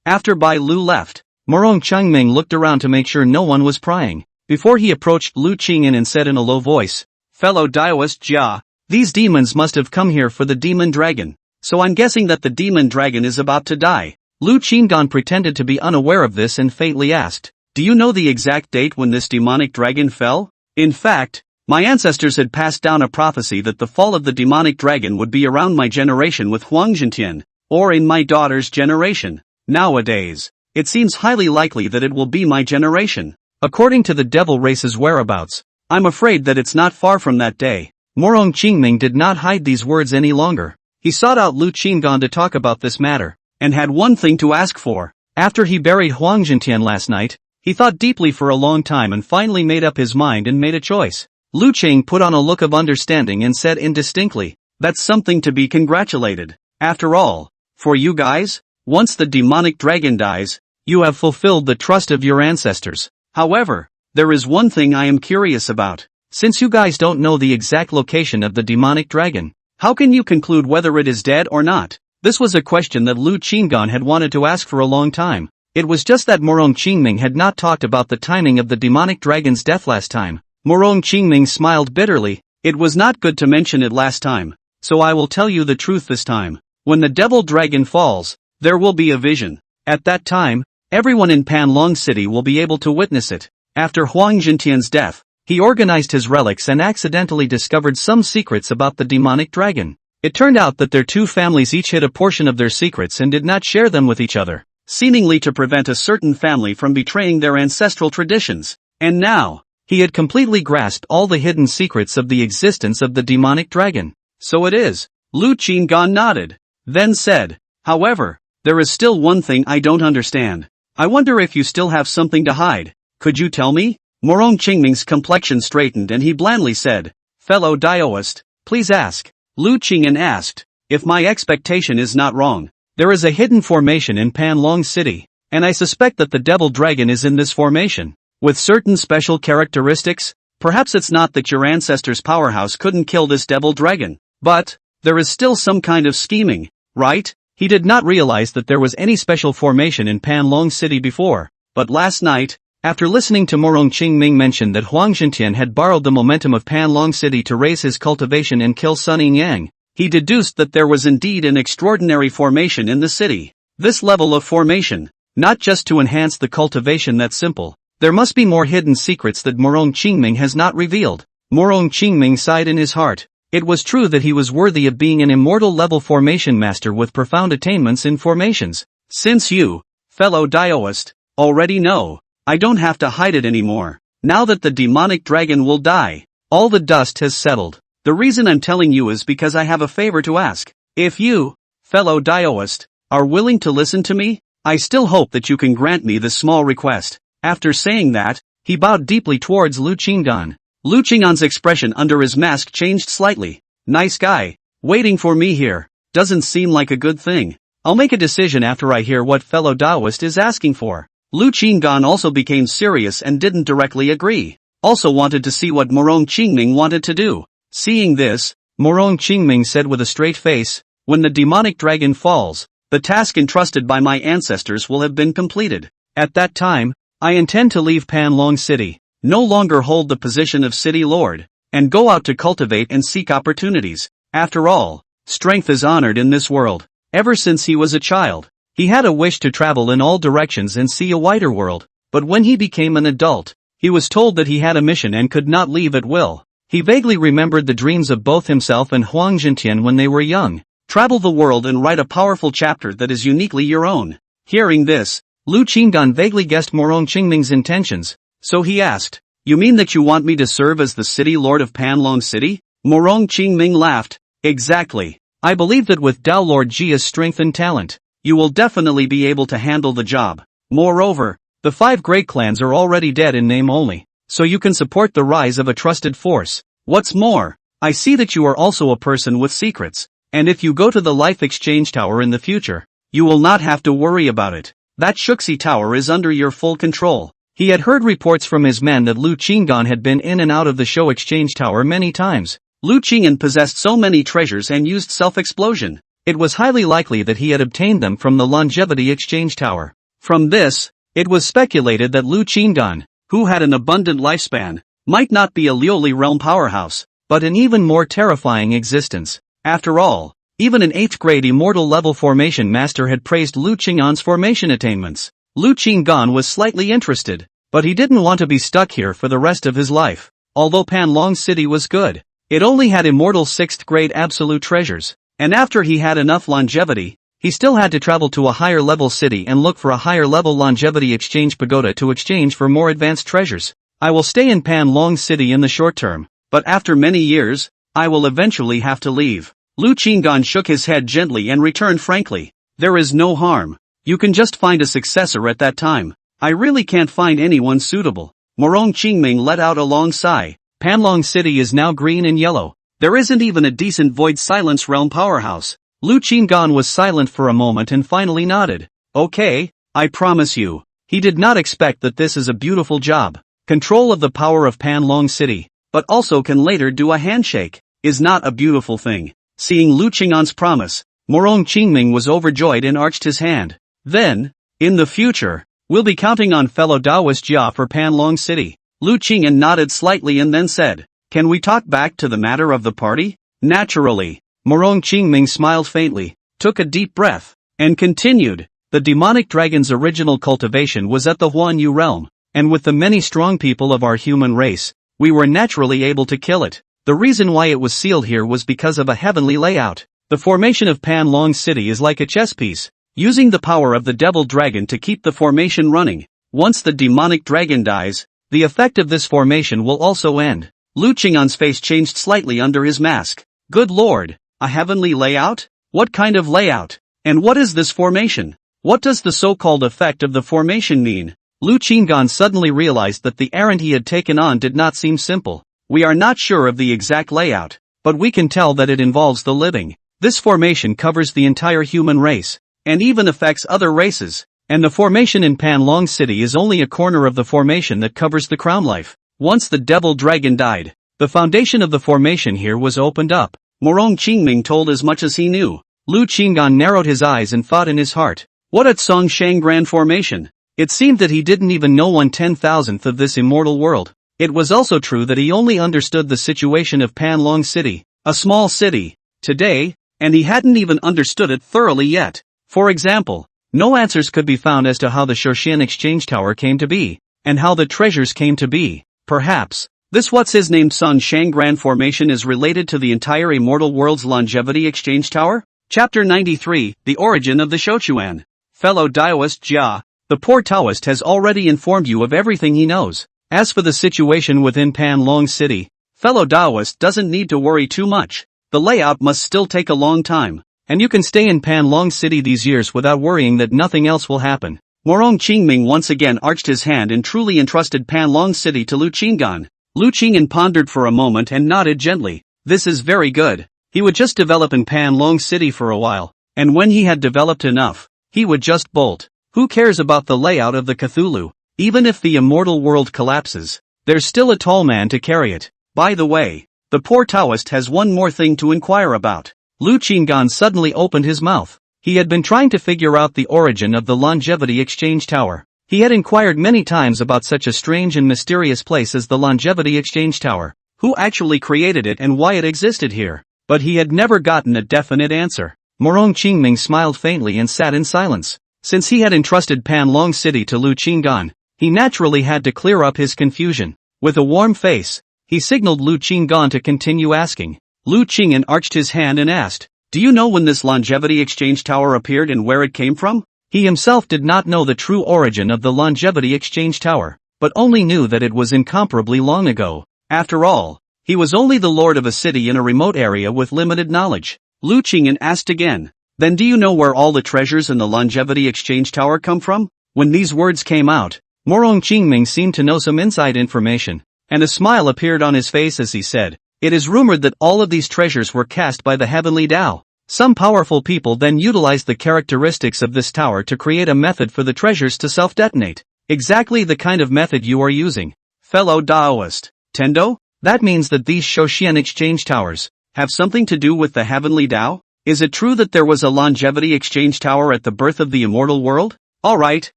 After Bai Lu left, Morong Chengming looked around to make sure no one was prying. Before he approached Lu Qingyan and said in a low voice, "Fellow Taoist Jia, these demons must have come here for the demon dragon, so I'm guessing that the demon dragon is about to die." Lu Qinggan pretended to be unaware of this and faintly asked, "Do you know the exact date when this demonic dragon fell?" In fact, my ancestors had passed down a prophecy that the fall of the demonic dragon would be around my generation with Huang Zhentian, or in my daughter's generation. Nowadays, it seems highly likely that it will be my generation. According to the devil race's whereabouts, I'm afraid that it's not far from that day. Morong Chengming did not hide these words any longer. He sought out Lu Qinggan to talk about this matter, and had one thing to ask for. After he buried Huang Zhentian last night, he thought deeply for a long time and finally made up his mind and made a choice. Lu Qing put on a look of understanding and said indistinctly, "That's something to be congratulated. After all, for you guys, once the demonic dragon dies, you have fulfilled the trust of your ancestors. However, there is one thing I am curious about. Since you guys don't know the exact location of the demonic dragon, how can you conclude whether it is dead or not?" This was a question that Lu Qinggan had wanted to ask for a long time. It was just that Morong Chengming had not talked about the timing of the demonic dragon's death last time. Morong Chengming smiled bitterly. "It was not good to mention it last time, so I will tell you the truth this time." when the devil dragon falls, there will be a vision. At that time, everyone in Panlong City will be able to witness it. After Huang Jintian's death, he organized his relics and accidentally discovered some secrets about the demonic dragon. It turned out that their two families each hid a portion of their secrets and did not share them with each other, seemingly to prevent a certain family from betraying their ancestral traditions. And now, he had completely grasped all the hidden secrets of the existence of the demonic dragon. So it is. Lu Qinggan nodded, then said, however, there is still one thing I don't understand. I wonder if you still have something to hide. Could you tell me? Morong Qingming's complexion straightened and he blandly said, fellow Daoist, please ask. Lu Qingyan asked, if my expectation is not wrong, there is a hidden formation in Panlong City, and I suspect that the devil dragon is in this formation, with certain special characteristics. Perhaps it's not that your ancestors' powerhouse couldn't kill this devil dragon, but there is still some kind of scheming, right? He did not realize that there was any special formation in Panlong City before, but last night, after listening to Morong Qingming mention that Huang Jintian had borrowed the momentum of Panlong City to raise his cultivation and kill Sun Yang, he deduced that there was indeed an extraordinary formation in the city. This level of formation, not just to enhance the cultivation, that's simple. There must be more hidden secrets that Morong Qingming has not revealed. Morong Qingming sighed in his heart. It was true that he was worthy of being an immortal level formation master with profound attainments in formations. Since you, fellow Daoist, already know, I don't have to hide it anymore. Now that the demonic dragon will die, all the dust has settled. The reason I'm telling you is because I have a favor to ask. If you, fellow Daoist, are willing to listen to me, I still hope that you can grant me this small request. After saying that, he bowed deeply towards Lu Qinggan. Lu Qinggan's expression under his mask changed slightly. Nice guy, waiting for me here, doesn't seem like a good thing. I'll make a decision after I hear what fellow Daoist is asking for. Lu Qinggan also became serious and didn't directly agree. Also wanted to see what Morong Qingming wanted to do. Seeing this, Morong Qingming said with a straight face, when the demonic dragon falls, the task entrusted by my ancestors will have been completed. At that time, I intend to leave Panlong City, no longer hold the position of city lord, and go out to cultivate and seek opportunities. After all, strength is honored in this world. Ever since he was a child, he had a wish to travel in all directions and see a wider world, but when he became an adult, he was told that he had a mission and could not leave at will. He vaguely remembered the dreams of both himself and Huang Jintian when they were young. Travel the world and write a powerful chapter that is uniquely your own. Hearing this, Lu Qinggan vaguely guessed Morong Qingming's intentions, so he asked, you mean that you want me to serve as the city lord of Panlong City? Morong Qingming laughed, exactly. I believe that with Dao Lord Jia's strength and talent, you will definitely be able to handle the job. Moreover, the 5 great clans are already dead in name only, so you can support the rise of a trusted force. What's more, I see that you are also a person with secrets, and if you go to the Life Exchange Tower in the future, you will not have to worry about it. That Shuxi Tower is under your full control. He had heard reports from his men that Lu Qinggan had been in and out of the Show Exchange Tower many times. Lu Qinggan possessed so many treasures and used self-explosion. It was highly likely that he had obtained them from the Longevity Exchange Tower. From this, it was speculated that Lu Qinggan, who had an abundant lifespan, might not be a Liuli realm powerhouse, but an even more terrifying existence. After all, even an 8th grade immortal level formation master had praised Lu Qinggan's formation attainments. Lu Qinggan was slightly interested, but he didn't want to be stuck here for the rest of his life. Although Panlong City was good, it only had immortal 6th grade absolute treasures. And after he had enough longevity, he still had to travel to a higher level city and look for a higher level longevity exchange pagoda to exchange for more advanced treasures. I will stay in Panlong City in the short term, but after many years, I will eventually have to leave. Lu Qinggan shook his head gently and returned frankly, there is no harm. You can just find a successor at that time. I really can't find anyone suitable. Morong Qingming let out a long sigh. Panlong City is now green and yellow. There isn't even a decent Void Silence Realm powerhouse. Lu Qinggan was silent for a moment and finally nodded. Okay, I promise you. He did not expect that this is a beautiful job. Control of the power of Panlong City, but also can later do a handshake, is not a beautiful thing. Seeing Lu Qinggan's promise, Morong Qingming was overjoyed and arched his hand. Then, in the future, we'll be counting on fellow Daoist Jia for Panlong City. Lu Qinggan nodded slightly and then said, can we talk back to the matter of the party? Naturally. Morong Qingming smiled faintly. took a deep breath, and continued. The demonic dragon's original cultivation was at the Huan Yu realm, and with the many strong people of our human race, we were naturally able to kill it. The reason why it was sealed here was because of a heavenly layout. The formation of Pan Long City is like a chess piece, using the power of the devil dragon to keep the formation running. Once the demonic dragon dies, the effect of this formation will also end. Lu Qing'an's face changed slightly under his mask. Good lord, a heavenly layout? What kind of layout? And what is this formation? What does the so-called effect of the formation mean? Lu Qing'an suddenly realized that the errand he had taken on did not seem simple. We are not sure of the exact layout, but we can tell that it involves the living. This formation covers the entire human race, and even affects other races. And the formation in Pan Long City is only a corner of the formation that covers the crown life. Once the devil dragon died, the foundation of the formation here was opened up. Morong Qingming told as much as he knew. Lu Qing'an narrowed his eyes and thought in his heart, what a Songshang Grand formation! It seemed that he didn't even know 1/10,000th of this immortal world. It was also true that he only understood the situation of Pan Long City, a small city, today, and he hadn't even understood it thoroughly yet. For example, no answers could be found as to how the Shoshan Exchange Tower came to be, and how the treasures came to be. Perhaps, this what's-his-name Songshang Grand formation is related to the entire immortal world's longevity exchange tower? Chapter 93, The Origin of the Shochuan. Fellow Taoist Jia, the poor Taoist has already informed you of everything he knows. As for the situation within Pan Long City, fellow Taoist doesn't need to worry too much. The layout must still take a long time, and you can stay in Pan Long City these years without worrying that nothing else will happen. Morong Qingming once again arched his hand and truly entrusted Pan Long City to Lu Qing'an. Lu Qing'an pondered for a moment and nodded gently. This is very good. He would just develop in Pan Long City for a while, and when he had developed enough, he would just bolt. Who cares about the layout of the Cthulhu? Even if the immortal world collapses, there's still a tall man to carry it. By the way, the poor Taoist has one more thing to inquire about. Lu Qing'an suddenly opened his mouth. He had been trying to figure out the origin of the Longevity Exchange Tower. He had inquired many times about such a strange and mysterious place as the Longevity Exchange Tower. Who actually created it and why it existed here? But he had never gotten a definite answer. Morong Qingming smiled faintly and sat in silence. Since he had entrusted Pan Long City to Lu Qing'an, he naturally had to clear up his confusion. With a warm face, he signaled Lu Qing'an to continue asking. Lu Qing'an arched his hand and asked, do you know when this Longevity Exchange Tower appeared and where it came from? He himself did not know the true origin of the Longevity Exchange Tower, but only knew that it was incomparably long ago. After all, he was only the lord of a city in a remote area with limited knowledge. Lu Qing'an asked again, then do you know where all the treasures in the Longevity Exchange Tower come from? When these words came out, Morong Qingming seemed to know some inside information, and a smile appeared on his face as he said, it is rumored that all of these treasures were cast by the heavenly Tao. Some powerful people then utilized the characteristics of this tower to create a method for the treasures to self-detonate. Exactly the kind of method you are using. Fellow Taoist, Tendo? That means that these Shoshan Exchange Towers have something to do with the heavenly Tao? Is it true that there was a Longevity Exchange Tower at the birth of the immortal world? Alright.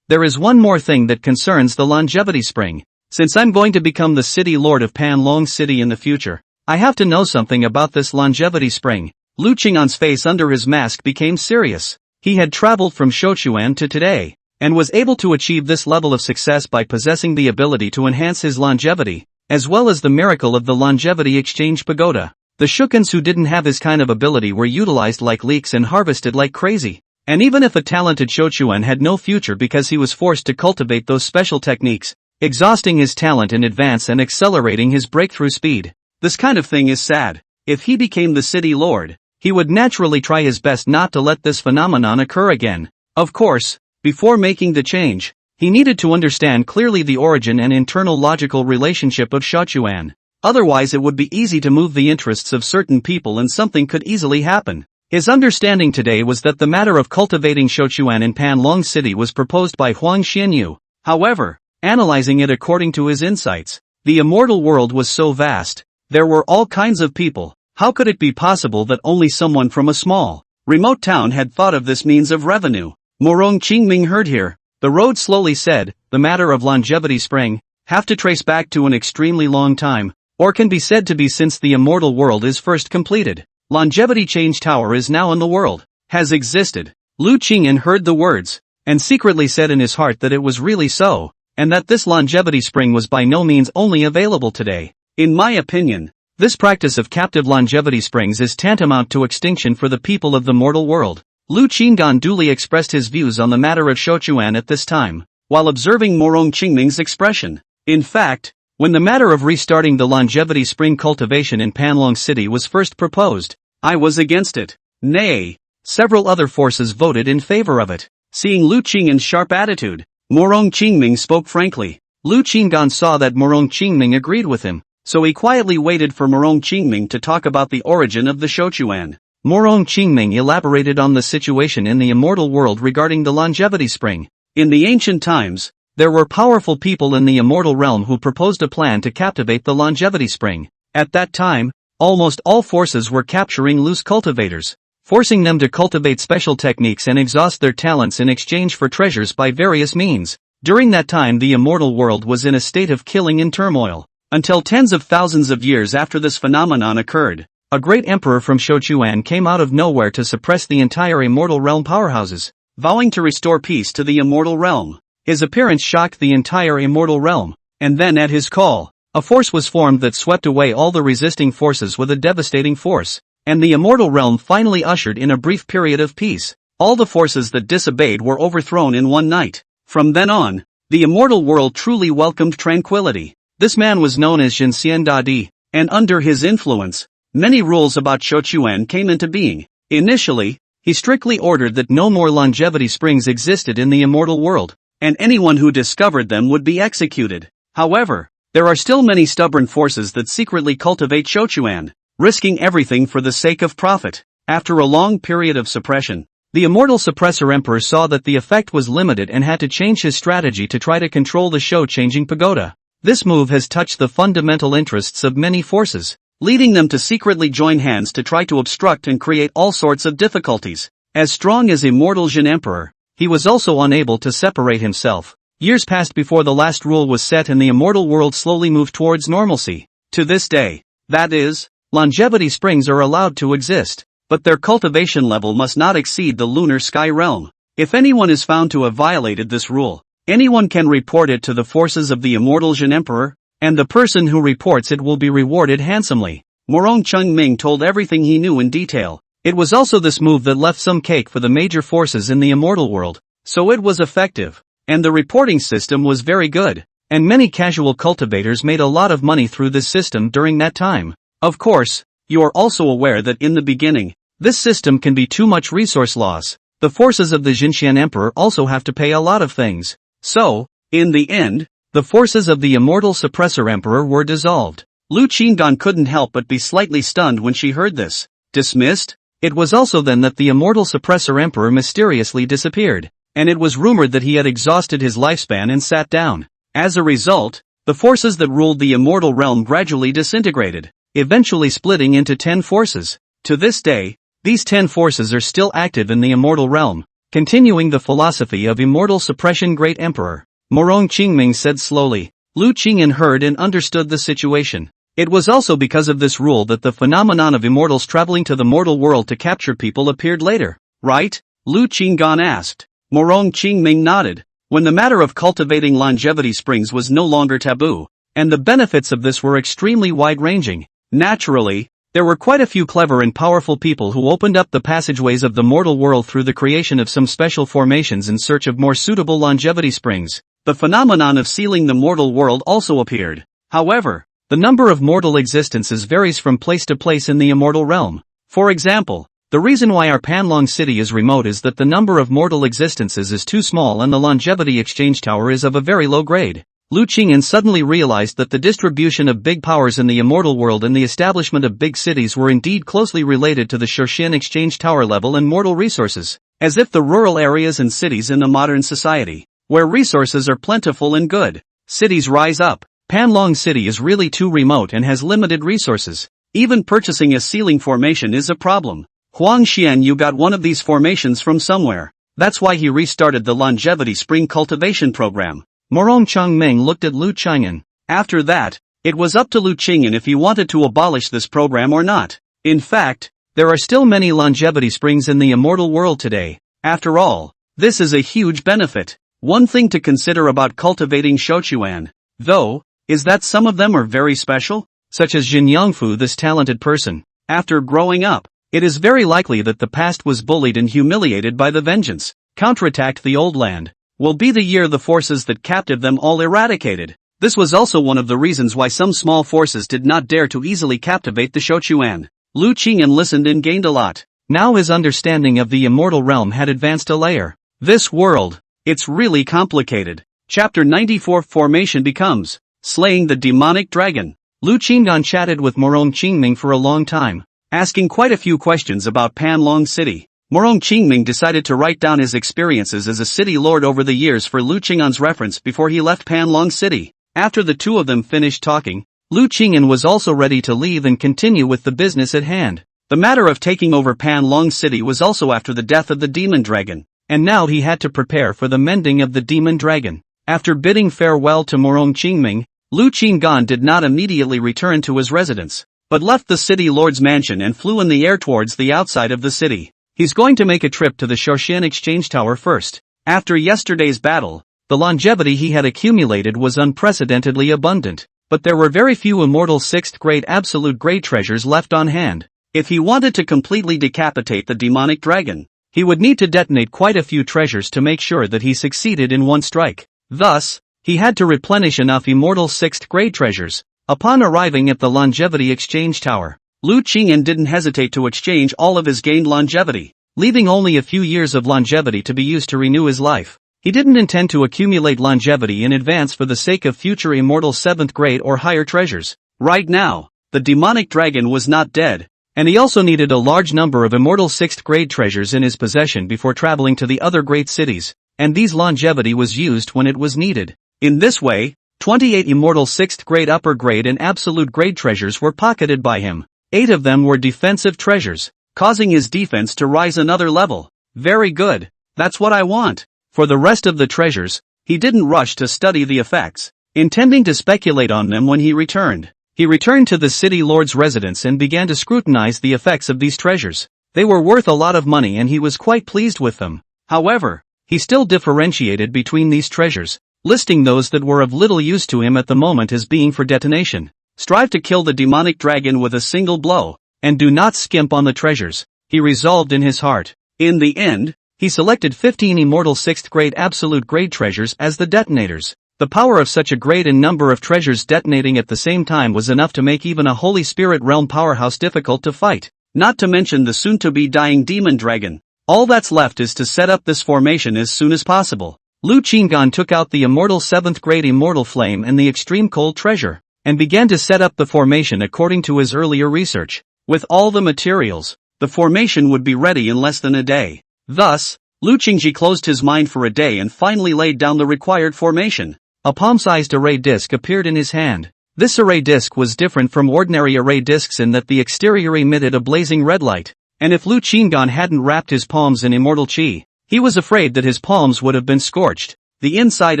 There is one more thing that concerns the Longevity Spring. Since I'm going to become the city lord of Pan Long City in the future, I have to know something about this Longevity Spring. Lu Qing'an's face under his mask became serious. He had traveled from Shochuan to today, and was able to achieve this level of success by possessing the ability to enhance his longevity, as well as the miracle of the Longevity Exchange Pagoda. The Shukans who didn't have his kind of ability were utilized like leeks and harvested like crazy. And even if a talented Shochuan had no future because he was forced to cultivate those special techniques, exhausting his talent in advance and accelerating his breakthrough speed. This kind of thing is sad. If he became the city lord, he would naturally try his best not to let this phenomenon occur again. Of course, before making the change, he needed to understand clearly the origin and internal logical relationship of Shochuan. Otherwise it would be easy to move the interests of certain people and something could easily happen. His understanding today was that the matter of cultivating Shochuan in Pan Long City was proposed by Huang Xianyu. However, analyzing it according to his insights, the immortal world was so vast, there were all kinds of people. How could it be possible that only someone from a small, remote town had thought of this means of revenue? Morong Qingming heard here. The road slowly said, the matter of Longevity Spring, have to trace back to an extremely long time, or can be said to be since the immortal world is first completed. Longevity Change Tower is now in the world. has existed. Lu Qingyan heard the words, and secretly said in his heart that it was really so, and that this longevity spring was by no means only available today. In my opinion, this practice of captive longevity springs is tantamount to extinction for the people of the mortal world. Lu Qinggan duly expressed his views on the matter of Shouchuan at this time, while observing Morong Qingming's expression. In fact, when the matter of restarting the longevity spring cultivation in Panlong City was first proposed, I was against it. Nay, several other forces voted in favor of it. Seeing Lu Qingyan's sharp attitude, Morong Qingming spoke frankly. Lu Qinggan saw that Morong Qingming agreed with him, so he quietly waited for Morong Qingming to talk about the origin of the Shouchuan. Morong Qingming elaborated on the situation in the immortal world regarding the longevity spring. In the ancient times, there were powerful people in the immortal realm who proposed a plan to captivate the longevity spring. At that time, almost all forces were capturing loose cultivators, forcing them to cultivate special techniques and exhaust their talents in exchange for treasures by various means. During that time the immortal world was in a state of killing and turmoil, until tens of thousands of years after this phenomenon occurred. A great emperor from Shouchuan came out of nowhere to suppress the entire immortal realm powerhouses, vowing to restore peace to the immortal realm. His appearance shocked the entire immortal realm, and then at his call, a force was formed that swept away all the resisting forces with a devastating force, and the immortal realm finally ushered in a brief period of peace. All the forces that disobeyed were overthrown in one night. From then on, the immortal world truly welcomed tranquility. This man was known as Jinxian Dadi, and under his influence, many rules about Shouchuan came into being. Initially, he strictly ordered that no more longevity springs existed in the immortal world, and anyone who discovered them would be executed. However, there are still many stubborn forces that secretly cultivate Shouchuan, risking everything for the sake of profit. After a long period of suppression, the immortal suppressor emperor saw that the effect was limited and had to change his strategy to try to control the show-changing pagoda. This move has touched the fundamental interests of many forces, leading them to secretly join hands to try to obstruct and create all sorts of difficulties. As strong as immortal Jin Emperor, he was also unable to separate himself. Years passed before the last rule was set and the immortal world slowly moved towards normalcy. To this day, that is, longevity springs are allowed to exist, but their cultivation level must not exceed the lunar sky realm. If anyone is found to have violated this rule, anyone can report it to the forces of the immortal Jin Emperor, and the person who reports it will be rewarded handsomely. Morong Qingming told everything he knew in detail. It was also this move that left some cake for the major forces in the immortal world, so it was effective, and the reporting system was very good, and many casual cultivators made a lot of money through this system during that time. Of course, you are also aware that in the beginning, this system can be too much resource loss. The forces of the Jinxian Emperor also have to pay a lot of things. So, in the end, the forces of the immortal suppressor emperor were dissolved. Lu Qingdan couldn't help but be slightly stunned when she heard this. Dismissed? It was also then that the immortal suppressor emperor mysteriously disappeared, and it was rumored that he had exhausted his lifespan and sat down. As a result, the forces that ruled the immortal realm gradually disintegrated, eventually splitting into 10 forces. To this day, these 10 forces are still active in the immortal realm, continuing the philosophy of immortal suppression. Great Emperor, Morong Qingming said slowly. Lu Qingyan heard and understood the situation. It was also because of this rule that the phenomenon of immortals traveling to the mortal world to capture people appeared later, right? Lu Qinggan asked. Morong Qingming nodded. When the matter of cultivating longevity springs was no longer taboo, and the benefits of this were extremely wide-ranging, naturally, there were quite a few clever and powerful people who opened up the passageways of the mortal world through the creation of some special formations in search of more suitable longevity springs. The phenomenon of sealing the mortal world also appeared. However, the number of mortal existences varies from place to place in the immortal realm. For example, the reason why our Panlong city is remote is that the number of mortal existences is too small and the longevity exchange tower is of a very low grade. Lu Qingyan suddenly realized that the distribution of big powers in the immortal world and the establishment of big cities were indeed closely related to the Shorshin exchange tower level and mortal resources, as if the rural areas and cities in the modern society, where resources are plentiful and good, cities rise up. Panlong City is really too remote and has limited resources. Even purchasing a sealing formation is a problem. Huang Xian, you got one of these formations from somewhere. That's why he restarted the longevity spring cultivation program. Morong Qingming looked at Lu Qingyan. After that, it was up to Lu Qingyan if he wanted to abolish this program or not. In fact, There are still many longevity springs in the immortal world today. After all, this is a huge benefit. One thing to consider about cultivating shochuan, though, is that some of them are very special, such as Jin Yongfu, this talented person. After growing up, it is very likely that the past was bullied and humiliated by the vengeance, counterattacked the old land, will be the year the forces that captive them all eradicated. This was also one of the reasons why some small forces did not dare to easily captivate the shochuan. Lu Qingyan listened and gained a lot. Now his understanding of the immortal realm had advanced a layer. This world, it's really complicated. Chapter 94 Formation becomes Slaying the Demonic Dragon. Lu Qingyan chatted with Morong Qingming for a long time, asking quite a few questions about Panlong City. Morong Qingming decided to write down his experiences as a city lord over the years for Lu Qingyan's reference before he left Panlong City. After the two of them finished talking, Lu Qingyan was also ready to leave and continue with the business at hand. The matter of taking over Panlong City was also after the death of the demon dragon, and now he had to prepare for the mending of the demon dragon. After bidding farewell to Morong Qingming, Lu Qingyan did not immediately return to his residence, but left the city lord's mansion and flew in the air towards the outside of the city. He's going to make a trip to the Shoshan exchange tower first. After yesterday's battle, the longevity he had accumulated was unprecedentedly abundant, but there were very few immortal 6th grade absolute grade treasures left on hand. If he wanted to completely decapitate the demonic dragon, he would need to detonate quite a few treasures to make sure that he succeeded in one strike. Thus, he had to replenish enough immortal 6th grade treasures. Upon arriving at the longevity exchange tower, Lu Qingyan didn't hesitate to exchange all of his gained longevity, leaving only a few years of longevity to be used to renew his life. He didn't intend to accumulate longevity in advance for the sake of future immortal 7th grade or higher treasures. Right now, the demonic dragon was not dead, and he also needed a large number of immortal 6th grade treasures in his possession before traveling to the other great cities, and these longevity was used when it was needed. In this way, 28 immortal 6th grade upper grade and absolute grade treasures were pocketed by him. 8 of them were defensive treasures, causing his defense to rise another level. Very good, that's what I want. For the rest of the treasures, he didn't rush to study the effects, intending to speculate on them when he returned. He returned to the city lord's residence and began to scrutinize the effects of these treasures. They were worth a lot of money and he was quite pleased with them. However, he still differentiated between these treasures, listing those that were of little use to him at the moment as being for detonation. Strive to kill the demonic dragon with a single blow, and do not skimp on the treasures, he resolved in his heart. In the end, he selected 15 immortal 6th grade absolute grade treasures as the detonators. The power of such a great number of treasures detonating at the same time was enough to make even a Holy Spirit realm powerhouse difficult to fight, not to mention the soon-to-be dying demon dragon. All that's left is to set up this formation as soon as possible. Lu Qingyan took out the immortal 7th grade immortal flame and the extreme cold treasure, and began to set up the formation according to his earlier research. With all the materials, the formation would be ready in less than a day. Thus, Lu Qingji closed his mind for a day and finally laid down the required formation. A palm-sized array disc appeared in his hand. This array disc was different from ordinary array discs in that the exterior emitted a blazing red light, and if Lu Qingyan hadn't wrapped his palms in immortal qi, he was afraid that his palms would have been scorched. The inside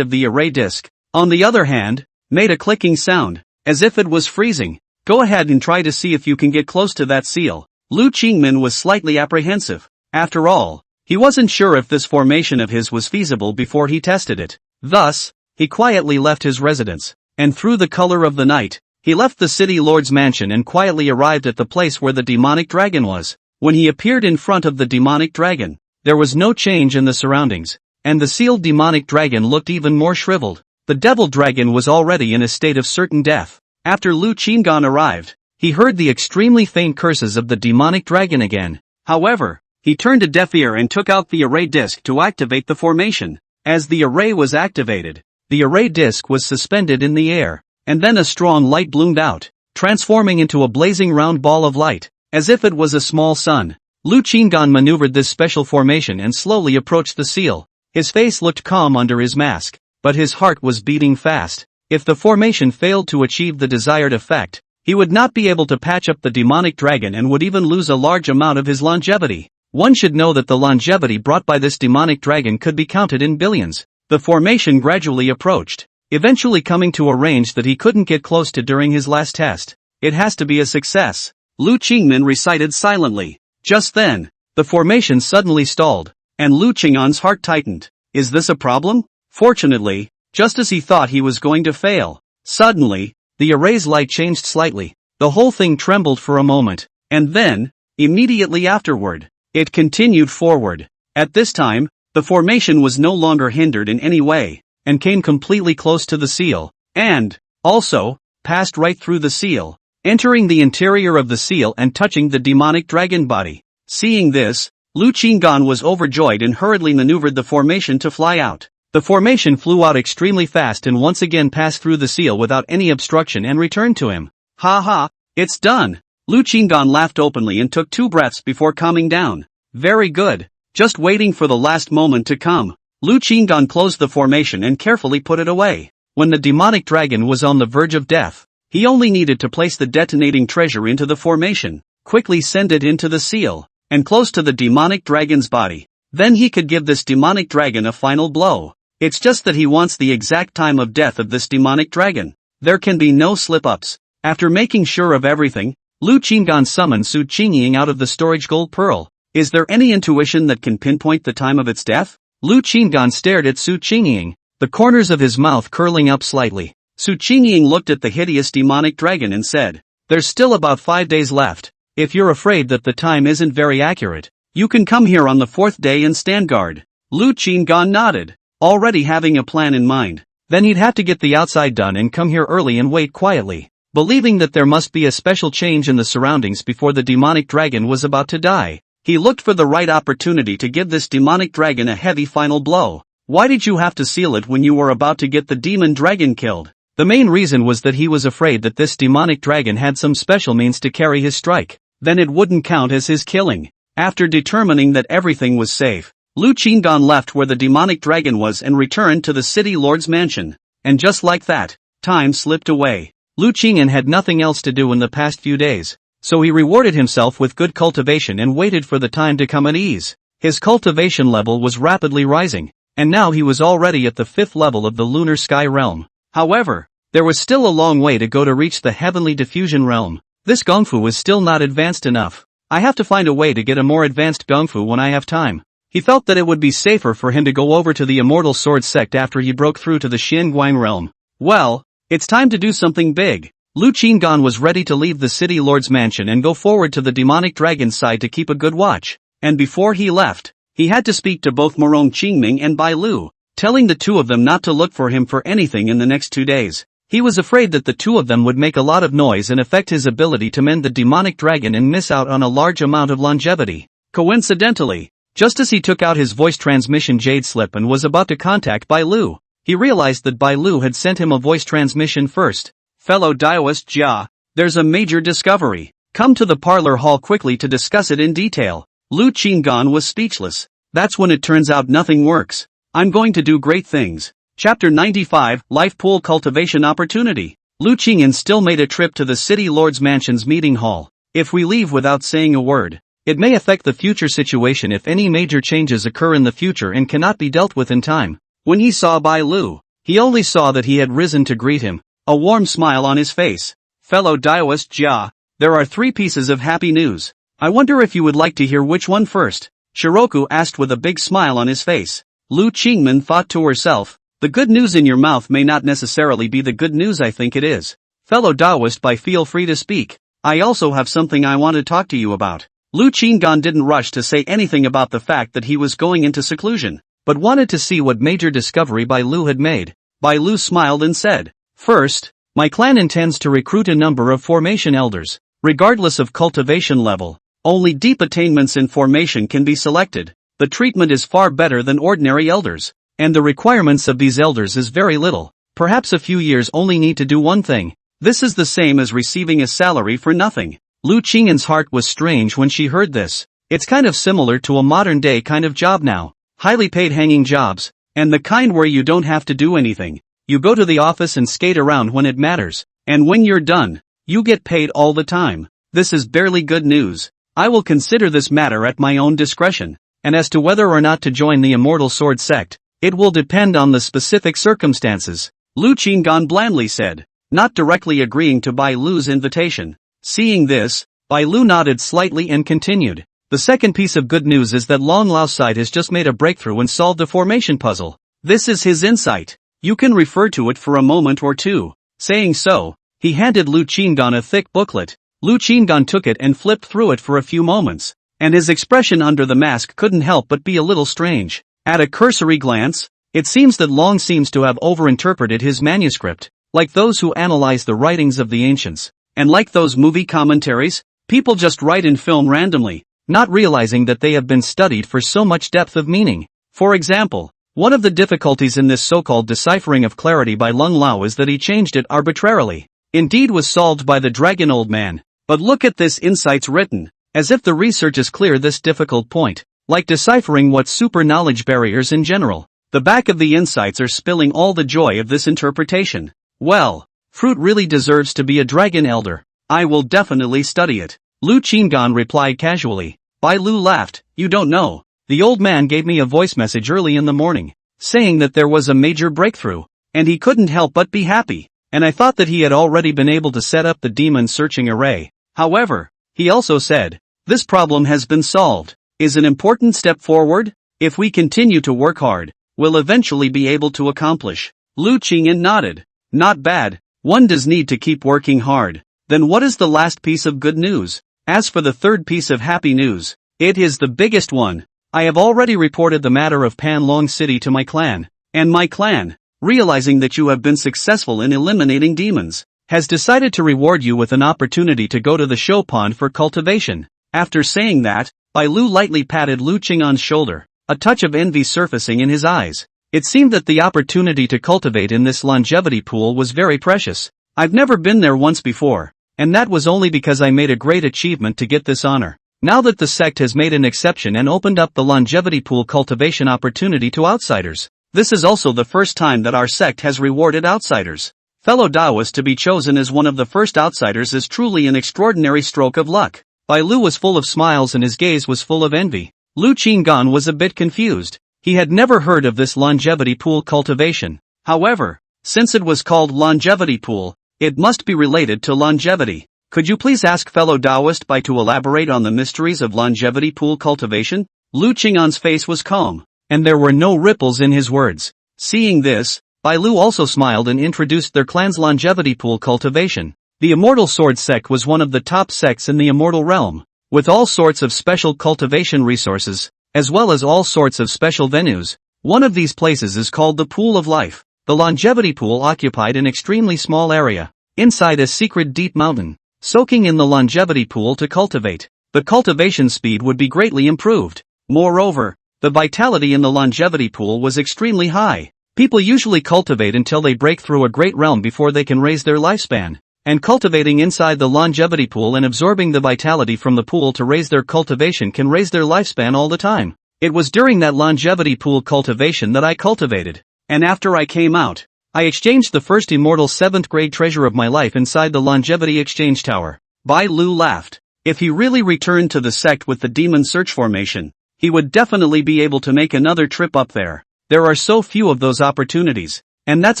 of the array disc, on the other hand, made a clicking sound, as if it was freezing. Go ahead and try to see if you can get close to that seal. Lu Qingmin was slightly apprehensive. After all, he wasn't sure if this formation of his was feasible before he tested it. Thus, he quietly left his residence, and through the color of the night, he left the city lord's mansion and quietly arrived at the place where the demonic dragon was. When he appeared in front of the demonic dragon, there was no change in the surroundings, and the sealed demonic dragon looked even more shriveled. The devil dragon was already in a state of certain death. After Lu Qingyan arrived, he heard the extremely faint curses of the demonic dragon again. However, he turned a deaf ear and took out the array disc to activate the formation. As the array was activated, the array disc was suspended in the air, and then a strong light bloomed out, transforming into a blazing round ball of light, as if it was a small sun. Lu Qingyan maneuvered this special formation and slowly approached the seal. His face looked calm under his mask, but his heart was beating fast. If the formation failed to achieve the desired effect, he would not be able to patch up the demonic dragon and would even lose a large amount of his longevity. One should know that the longevity brought by this demonic dragon could be counted in billions. The formation gradually approached, eventually coming to a range that he couldn't get close to during his last test. It has to be a success. Lu Qingmin recited silently. Just then, the formation suddenly stalled, and Lu Qing'an's heart tightened. Is this a problem? Fortunately, just as he thought he was going to fail, suddenly, the array's light changed slightly. The whole thing trembled for a moment, and then, immediately afterward, it continued forward. At this time, the formation was no longer hindered in any way, and came completely close to the seal, and, also, passed right through the seal, entering the interior of the seal and touching the demonic dragon body. Seeing this, Lu Qinggan was overjoyed and hurriedly maneuvered the formation to fly out. The formation flew out extremely fast and once again passed through the seal without any obstruction and returned to him. Ha ha, it's done! Lu Qinggan laughed openly and took 2 breaths before calming down. Very good. Just waiting for the last moment to come. Lu Qinggan closed the formation and carefully put it away. When the demonic dragon was on the verge of death, he only needed to place the detonating treasure into the formation, quickly send it into the seal, and close to the demonic dragon's body. Then he could give this demonic dragon a final blow. It's just that he wants the exact time of death of this demonic dragon. There can be no slip-ups. After making sure of everything, Lu Qinggan summoned Su Qingying out of the storage gold pearl. Is there any intuition that can pinpoint the time of its death? Lu Qinggan stared at Su Qingying, the corners of his mouth curling up slightly. Su Qingying looked at the hideous demonic dragon and said, "There's still about 5 days left. If you're afraid that the time isn't very accurate, you can come here on the 4th day and stand guard." Lu Qinggan nodded, already having a plan in mind. Then he'd have to get the outside done and come here early and wait quietly, believing that there must be a special change in the surroundings before the demonic dragon was about to die. He looked for the right opportunity to give this demonic dragon a heavy final blow. Why did you have to seal it when you were about to get the demon dragon killed? The main reason was that he was afraid that this demonic dragon had some special means to carry his strike. Then it wouldn't count as his killing. After determining that everything was safe, Lu Qinggan left where the demonic dragon was and returned to the city lord's mansion. And just like that, time slipped away. Lu Qingyan had nothing else to do in the past few days, so he rewarded himself with good cultivation and waited for the time to come at ease. His cultivation level was rapidly rising, and now he was already at the 5th level of the lunar sky realm. However, there was still a long way to go to reach the heavenly diffusion realm. This Gongfu is still not advanced enough. I have to find a way to get a more advanced Gongfu when I have time. He felt that it would be safer for him to go over to the Immortal Sword sect after he broke through to the Xianguang realm. Well, it's time to do something big. Lu Qinggan was ready to leave the city lord's mansion and go forward to the demonic dragon's side to keep a good watch. And before he left, he had to speak to both Morong Qingming and Bai Lu, telling the two of them not to look for him for anything in the next 2 days. He was afraid that the two of them would make a lot of noise and affect his ability to mend the demonic dragon and miss out on a large amount of longevity. Coincidentally, just as he took out his voice transmission jade slip and was about to contact Bai Lu, he realized that Bai Lu had sent him a voice transmission first. Fellow Daoist Jia, there's a major discovery. Come to the parlor hall quickly to discuss it in detail. Lu Qinggan was speechless. That's when it turns out nothing works. I'm going to do great things. Chapter 95, Life Pool Cultivation Opportunity. Lu Qingyan still made a trip to the City Lord's Mansion's meeting hall. If we leave without saying a word, it may affect the future situation if any major changes occur in the future and cannot be dealt with in time. When he saw Bai Lu, he only saw that he had risen to greet him, a warm smile on his face. Fellow Daoist Jia, there are 3 pieces of happy news. I wonder if you would like to hear which one first? Shiroku asked with a big smile on his face. Lu Qingman thought to herself, the good news in your mouth may not necessarily be the good news I think it is. Fellow Daoist Bai, feel free to speak. I also have something I want to talk to you about. Lu Qinggan didn't rush to say anything about the fact that he was going into seclusion, but wanted to see what major discovery Bai Lu had made. Bai Lu smiled and said, first, my clan intends to recruit a number of formation elders. Regardless of cultivation level, only deep attainments in formation can be selected. The treatment is far better than ordinary elders, and the requirements of these elders is very little. Perhaps a few years only need to do one thing. This is the same as receiving a salary for nothing. Lu Qingyan's heart was strange when she heard this. It's kind of similar to a modern-day kind of job now. Highly paid hanging jobs, and the kind where you don't have to do anything. You go to the office and skate around when it matters, and when you're done, you get paid all the time. This is barely good news. I will consider this matter at my own discretion, and as to whether or not to join the Immortal Sword sect, it will depend on the specific circumstances. Lu Qinggan blandly said, not directly agreeing to Bai Lu's invitation. Seeing this, Bai Lu nodded slightly and continued. The second piece of good news is that Long Lao's side has just made a breakthrough and solved the formation puzzle. This is his insight. You can refer to it for a moment or two. Saying so, he handed Lu Qinggan a thick booklet. Lu Qinggan took it and flipped through it for a few moments, and his expression under the mask couldn't help but be a little strange. At a cursory glance, it seems that Long seems to have overinterpreted his manuscript, like those who analyze the writings of the ancients. And like those movie commentaries, people just write in film randomly, not realizing that they have been studied for so much depth of meaning. For example, one of the difficulties in this so-called deciphering of clarity by Long Lao is that he changed it arbitrarily. Indeed was solved by the dragon old man. But look at this insights written, as if the research is clear this difficult point, like deciphering what super knowledge barriers in general. The back of the insights are spilling all the joy of this interpretation. Well, fruit really deserves to be a dragon elder. I will definitely study it. Lu Qinggan replied casually. Bai Lu laughed. You don't know. The old man gave me a voice message early in the morning, saying that there was a major breakthrough, and he couldn't help but be happy. And I thought that he had already been able to set up the demon searching array. However, he also said, this problem has been solved. Is an important step forward. If we continue to work hard, we'll eventually be able to accomplish. Lu Qingyan nodded. Not bad. One does need to keep working hard. Then what is the last piece of good news? As for the third piece of happy news, it is the biggest one. I have already reported the matter of Panlong City to my clan, and my clan, realizing that you have been successful in eliminating demons, has decided to reward you with an opportunity to go to the show pond for cultivation. After saying that, Bai Lu lightly patted Lu Qinggan's shoulder, a touch of envy surfacing in his eyes. It seemed that the opportunity to cultivate in this longevity pool was very precious. I've never been there once before, and that was only because I made a great achievement to get this honor. Now that the sect has made an exception and opened up the longevity pool cultivation opportunity to outsiders, this is also the first time that our sect has rewarded outsiders. Fellow Taoists to be chosen as one of the first outsiders is truly an extraordinary stroke of luck. Bai Lu was full of smiles and his gaze was full of envy. Lu Qinggan was a bit confused. He had never heard of this longevity pool cultivation. However, since it was called longevity pool, it must be related to longevity. Could you please ask fellow Taoist Bai to elaborate on the mysteries of longevity pool cultivation? Lu Qinggan's face was calm, and there were no ripples in his words. Seeing this, Bai Lu also smiled and introduced their clan's longevity pool cultivation. The Immortal Sword sect was one of the top sects in the immortal realm, with all sorts of special cultivation resources, as well as all sorts of special venues. One of these places is called the Pool of Life. The longevity pool occupied an extremely small area, inside a secret deep mountain. Soaking in the longevity pool to cultivate, the cultivation speed would be greatly improved. Moreover, the vitality in the longevity pool was extremely high. People usually cultivate until they break through a great realm before they can raise their lifespan. And cultivating inside the longevity pool and absorbing the vitality from the pool to raise their cultivation can raise their lifespan all the time. It was during that longevity pool cultivation that I cultivated. And after I came out, I exchanged the first immortal 7th grade treasure of my life inside the longevity exchange tower. Bai Lu laughed. If he really returned to the sect with the demon search formation, he would definitely be able to make another trip up there. There are so few of those opportunities, and that's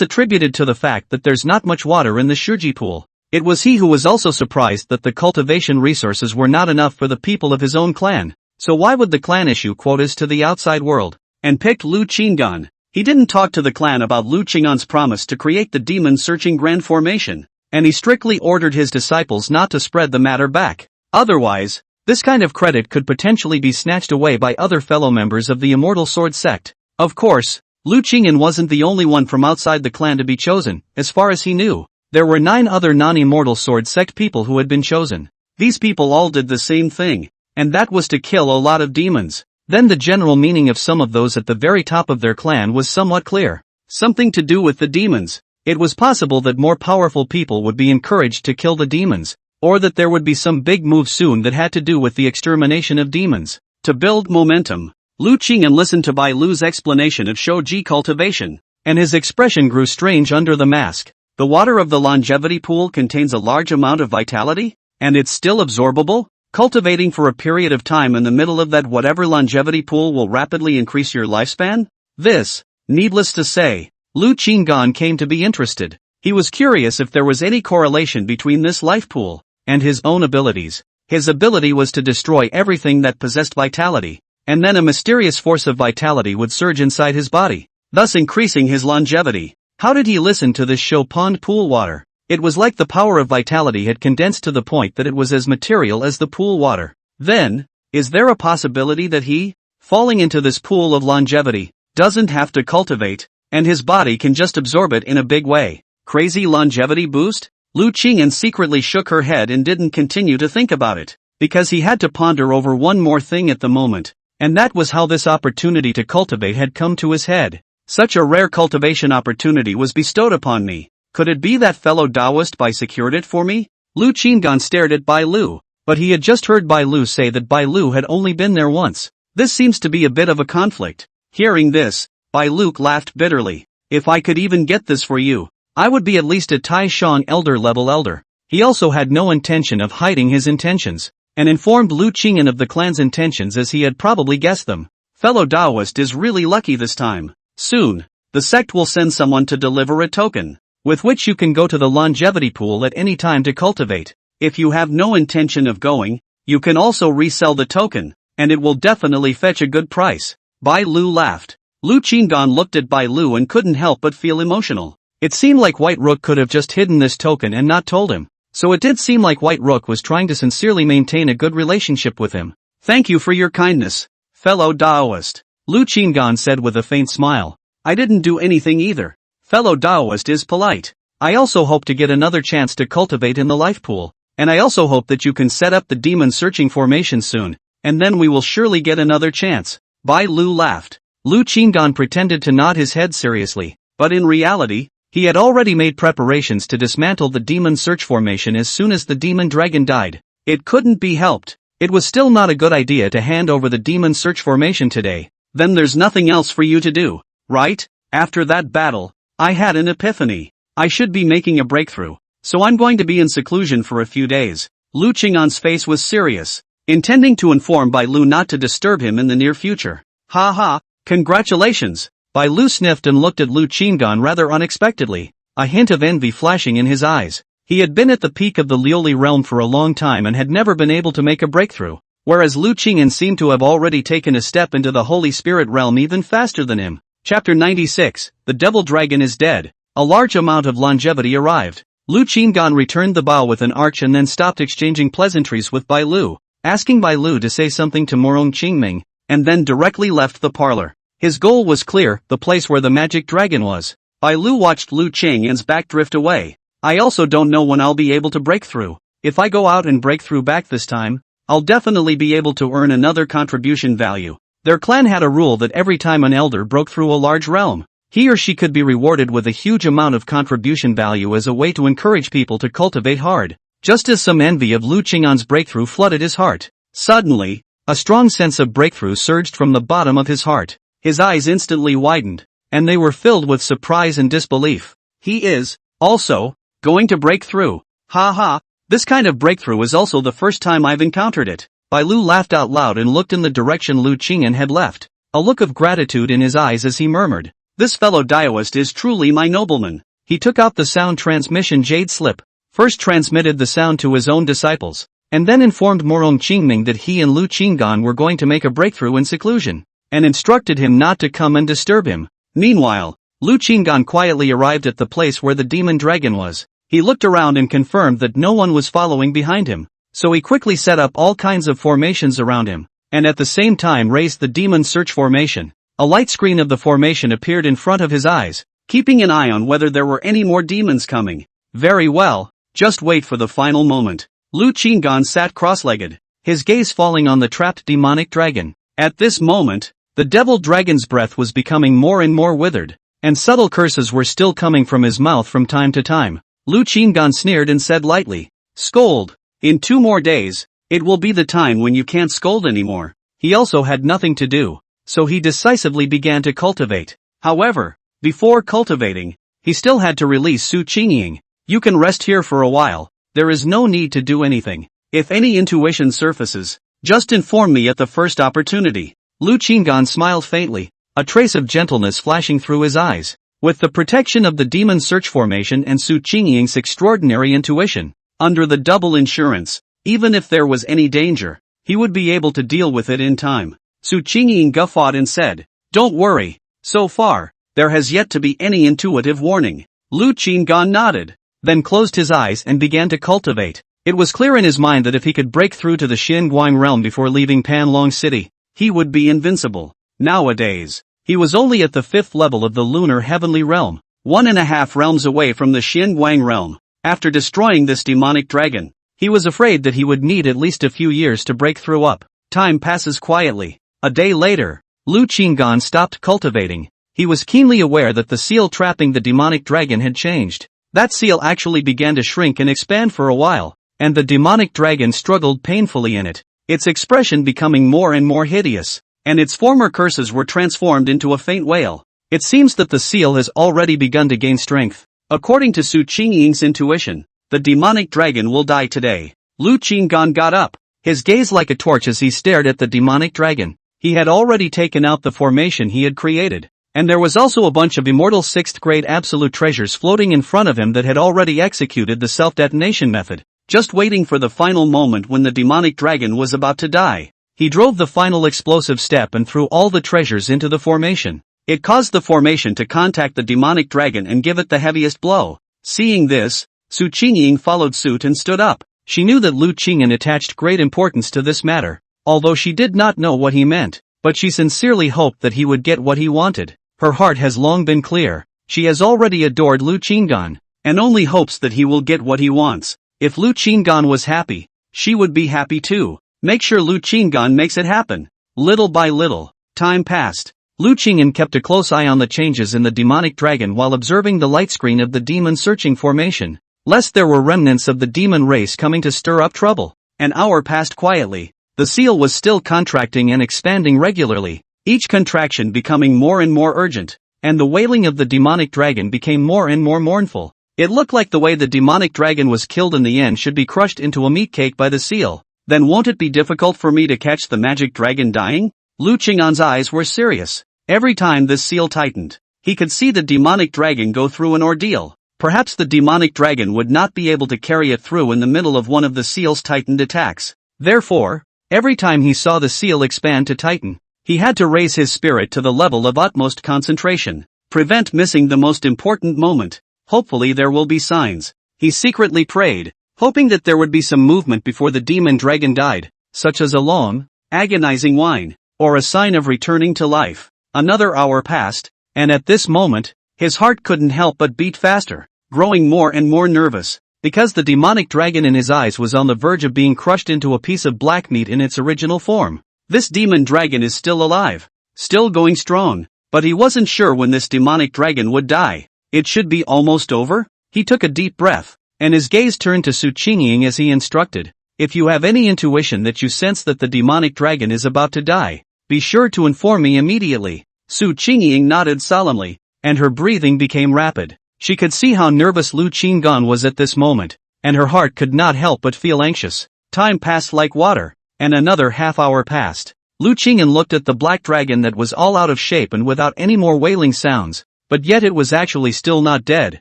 attributed to the fact that there's not much water in the Shuji pool. It was he who was also surprised that the cultivation resources were not enough for the people of his own clan. So why would the clan issue quotas to the outside world? And picked Lu Qinggan. He didn't talk to the clan about Lu Qinggan's promise to create the demon-searching grand formation, and he strictly ordered his disciples not to spread the matter back. Otherwise, this kind of credit could potentially be snatched away by other fellow members of the Immortal Sword sect. Of course, Lu Qinggan wasn't the only one from outside the clan to be chosen. As far as he knew, there were 9 other non-Immortal Sword sect people who had been chosen. These people all did the same thing, and that was to kill a lot of demons. Then the general meaning of some of those at the very top of their clan was somewhat clear. Something to do with the demons. It was possible that more powerful people would be encouraged to kill the demons, or that there would be some big move soon that had to do with the extermination of demons. To build momentum, Lu Qinggan listened to Bai Lu's explanation of Shoji cultivation, and his expression grew strange under the mask. The water of the longevity pool contains a large amount of vitality, and it's still absorbable? Cultivating for a period of time in the middle of that whatever longevity pool will rapidly increase your lifespan? This, needless to say, Lu Qinggan came to be interested. He was curious if there was any correlation between this life pool and his own abilities. His ability was to destroy everything that possessed vitality, and then a mysterious force of vitality would surge inside his body, thus increasing his longevity. How did he listen to this show? Pond pool water. It was like the power of vitality had condensed to the point that it was as material as the pool water. Then, is there a possibility that he, falling into this pool of longevity, doesn't have to cultivate, and his body can just absorb it in a big way? Crazy longevity boost? Lu Qingyan secretly shook her head and didn't continue to think about it, because he had to ponder over one more thing at the moment, and that was how this opportunity to cultivate had come to his head. Such a rare cultivation opportunity was bestowed upon me. Could it be that fellow Taoist Bai secured it for me? Lu Qingyan stared at Bai Lu, but he had just heard Bai Lu say that Bai Lu had only been there once. This seems to be a bit of a conflict. Hearing this, Bai Lu laughed bitterly. If I could even get this for you, I would be at least a Tai Shang elder level elder. He also had no intention of hiding his intentions, and informed Lu Qingyan of the clan's intentions as he had probably guessed them. Fellow Taoist is really lucky this time. Soon, the sect will send someone to deliver a token, with which you can go to the longevity pool at any time to cultivate. If you have no intention of going, you can also resell the token, and it will definitely fetch a good price. Bai Lu laughed. Lu Qingyan looked at Bai Lu and couldn't help but feel emotional. It seemed like White Rook could have just hidden this token and not told him, so it did seem like White Rook was trying to sincerely maintain a good relationship with him. Thank you for your kindness, fellow Taoist, Lu Qingyan said with a faint smile. I didn't do anything either. Fellow Taoist is polite. I also hope to get another chance to cultivate in the life pool, and I also hope that you can set up the demon searching formation soon, and then we will surely get another chance. Bai Lu laughed. Lu Qingyan pretended to nod his head seriously, but in reality, he had already made preparations to dismantle the demon search formation as soon as the demon dragon died. It couldn't be helped. It was still not a good idea to hand over the demon search formation today. Then there's nothing else for you to do, right? After that battle, I had an epiphany. I should be making a breakthrough, so I'm going to be in seclusion for a few days. Lu Qingyan's face was serious, intending to inform Bai Lu not to disturb him in the near future. Ha ha, congratulations! Bai Lu sniffed and looked at Lu Qingyan rather unexpectedly, a hint of envy flashing in his eyes. He had been at the peak of the Liuli realm for a long time and had never been able to make a breakthrough, whereas Lu Qingyan seemed to have already taken a step into the Holy Spirit realm even faster than him. Chapter 96, The Devil Dragon is Dead. A large amount of longevity arrived. Lu Qingyan returned the bow with an arch and then stopped exchanging pleasantries with Bai Lu, asking Bai Lu to say something to Morong Qingming, and then directly left the parlor. His goal was clear, the place where the magic dragon was. Bai Lu watched Lu Qingyan's back drift away. I also don't know when I'll be able to break through. If I go out and break through back this time, I'll definitely be able to earn another contribution value. Their clan had a rule that every time an elder broke through a large realm, he or she could be rewarded with a huge amount of contribution value as a way to encourage people to cultivate hard. Just as some envy of Lu Qingyan's breakthrough flooded his heart, suddenly, a strong sense of breakthrough surged from the bottom of his heart. His eyes instantly widened, and they were filled with surprise and disbelief. He is, also, going to break through. Ha ha, this kind of breakthrough is also the first time I've encountered it. Bai Lu laughed out loud and looked in the direction Lu Qingyan had left, a look of gratitude in his eyes as he murmured, "This fellow Taoist is truly my nobleman." He took out the sound transmission jade slip, first transmitted the sound to his own disciples, and then informed Morong Qingming that he and Lu Qingyan were going to make a breakthrough in seclusion, and instructed him not to come and disturb him. Meanwhile, Lu Qingyan quietly arrived at the place where the demon dragon was. He looked around and confirmed that no one was following behind him, so he quickly set up all kinds of formations around him, and at the same time raised the demon search formation. A light screen of the formation appeared in front of his eyes, keeping an eye on whether there were any more demons coming. Very well, just wait for the final moment. Lu Qingyan sat cross-legged, his gaze falling on the trapped demonic dragon. At this moment, the devil dragon's breath was becoming more and more withered, and subtle curses were still coming from his mouth from time to time. Lu Qingyan sneered and said lightly, "Scold. In 2 more days, it will be the time when you can't scold anymore." He also had nothing to do, so he decisively began to cultivate. However, before cultivating, he still had to release Su Qingying. "You can rest here for a while, there is no need to do anything. If any intuition surfaces, just inform me at the first opportunity." Lu Qingyan smiled faintly, a trace of gentleness flashing through his eyes. With the protection of the demon search formation and Su Qingying's extraordinary intuition, under the double insurance, Even if there was any danger, he would be able to deal with it in time. Su Qingying guffawed and said, "Don't worry. So far, there has yet to be any intuitive warning." Lu Qingan nodded, then closed his eyes and began to cultivate. It was clear in his mind that if he could break through to the Xinguang realm before leaving Panlong City, he would be invincible. Nowadays, he was only at the 5th level of the lunar heavenly realm, 1.5 realms away from the Xinguang realm. After destroying this demonic dragon, he was afraid that he would need at least a few years to break through up. Time passes quietly. A day later, Lu Qingan stopped cultivating. He was keenly aware that the seal trapping the demonic dragon had changed. That seal actually began to shrink and expand for a while, and the demonic dragon struggled painfully in it, its expression becoming more and more hideous, and its former curses were transformed into a faint wail. It seems that the seal has already begun to gain strength. According to Su Qingying's intuition, the demonic dragon will die today. Lu Qingan got up, his gaze like a torch as he stared at the demonic dragon. He had already taken out the formation he had created, and there was also a bunch of immortal 6th grade absolute treasures floating in front of him that had already executed the self-detonation method, just waiting for the final moment when the demonic dragon was about to die. He drove the final explosive step and threw all the treasures into the formation. It caused the formation to contact the demonic dragon and give it the heaviest blow. Seeing this, Su Qingying followed suit and stood up. She knew that Lu Qingying attached great importance to this matter, although she did not know what he meant, but she sincerely hoped that he would get what he wanted. Her heart has long been clear. She has already adored Lu Qingan, and only hopes that he will get what he wants. If Lu Qingan was happy, she would be happy too. Make sure Lu Qingan makes it happen. Little by little, time passed. Lu Qingan kept a close eye on the changes in the demonic dragon while observing the light screen of the demon searching formation, lest there were remnants of the demon race coming to stir up trouble. An hour passed quietly. The seal was still contracting and expanding regularly, each contraction becoming more and more urgent, and the wailing of the demonic dragon became more and more mournful. It looked like the way the demonic dragon was killed in the end should be crushed into a meat cake by the seal. Then won't it be difficult for me to catch the magic dragon dying? Lu Qingan's eyes were serious. Every time this seal tightened, he could see the demonic dragon go through an ordeal. Perhaps the demonic dragon would not be able to carry it through in the middle of one of the seal's tightened attacks. Therefore, every time he saw the seal expand to tighten, he had to raise his spirit to the level of utmost concentration. Prevent missing the most important moment. Hopefully there will be signs. He secretly prayed, hoping that there would be some movement before the demon dragon died, such as a long, agonizing whine, or a sign of returning to life. Another hour passed, and at this moment, his heart couldn't help but beat faster, growing more and more nervous, because the demonic dragon in his eyes was on the verge of being crushed into a piece of black meat in its original form. This demon dragon is still alive, still going strong, but he wasn't sure when this demonic dragon would die. It should be almost over? He took a deep breath, and his gaze turned to Su Qingying as he instructed. If you have any intuition that you sense that the demonic dragon is about to die, be sure to inform me immediately. Su Qingying nodded solemnly, and her breathing became rapid. She could see how nervous Lu Qingan was at this moment, and her heart could not help but feel anxious. Time passed like water, and another half hour passed. Lu Qingan looked at the black dragon that was all out of shape and without any more wailing sounds, but yet it was actually still not dead,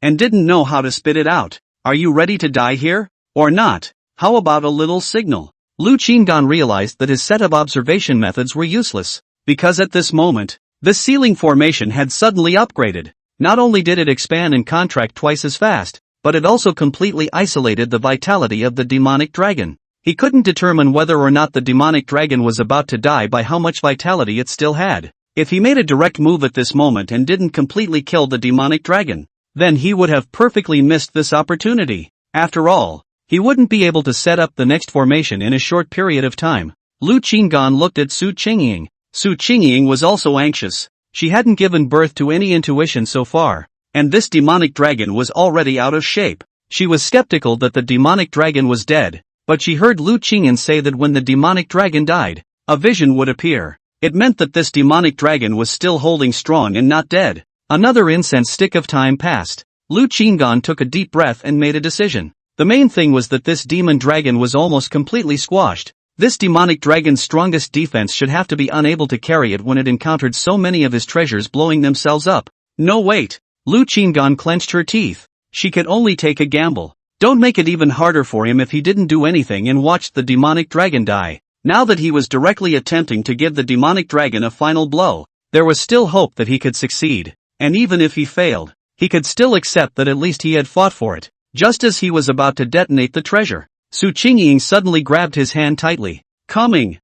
and didn't know how to spit it out. Are you ready to die here? Or not? How about a little signal? Lu Qingan realized that his set of observation methods were useless, because at this moment, this sealing formation had suddenly upgraded. Not only did it expand and contract twice as fast, but it also completely isolated the vitality of the demonic dragon. He couldn't determine whether or not the demonic dragon was about to die by how much vitality it still had. If he made a direct move at this moment and didn't completely kill the demonic dragon, then he would have perfectly missed this opportunity. After all, he wouldn't be able to set up the next formation in a short period of time. Lu Qingan looked at Su Qingying. Su Qingying was also anxious. She hadn't given birth to any intuition so far, and this demonic dragon was already out of shape. She was skeptical that the demonic dragon was dead, but she heard Lu Qingying say that when the demonic dragon died, a vision would appear. It meant that this demonic dragon was still holding strong and not dead. Another incense stick of time passed. Lu Qingan took a deep breath and made a decision. The main thing was that this demon dragon was almost completely squashed. This demonic dragon's strongest defense should have to be unable to carry it when it encountered so many of his treasures blowing themselves up. No wait. Lu Qingan clenched her teeth. She could only take a gamble. Don't make it even harder for him if he didn't do anything and watched the demonic dragon die. Now that he was directly attempting to give the demonic dragon a final blow, there was still hope that he could succeed. And even if he failed, he could still accept that at least he had fought for it. Just as he was about to detonate the treasure, Su Qingying suddenly grabbed his hand tightly. Coming!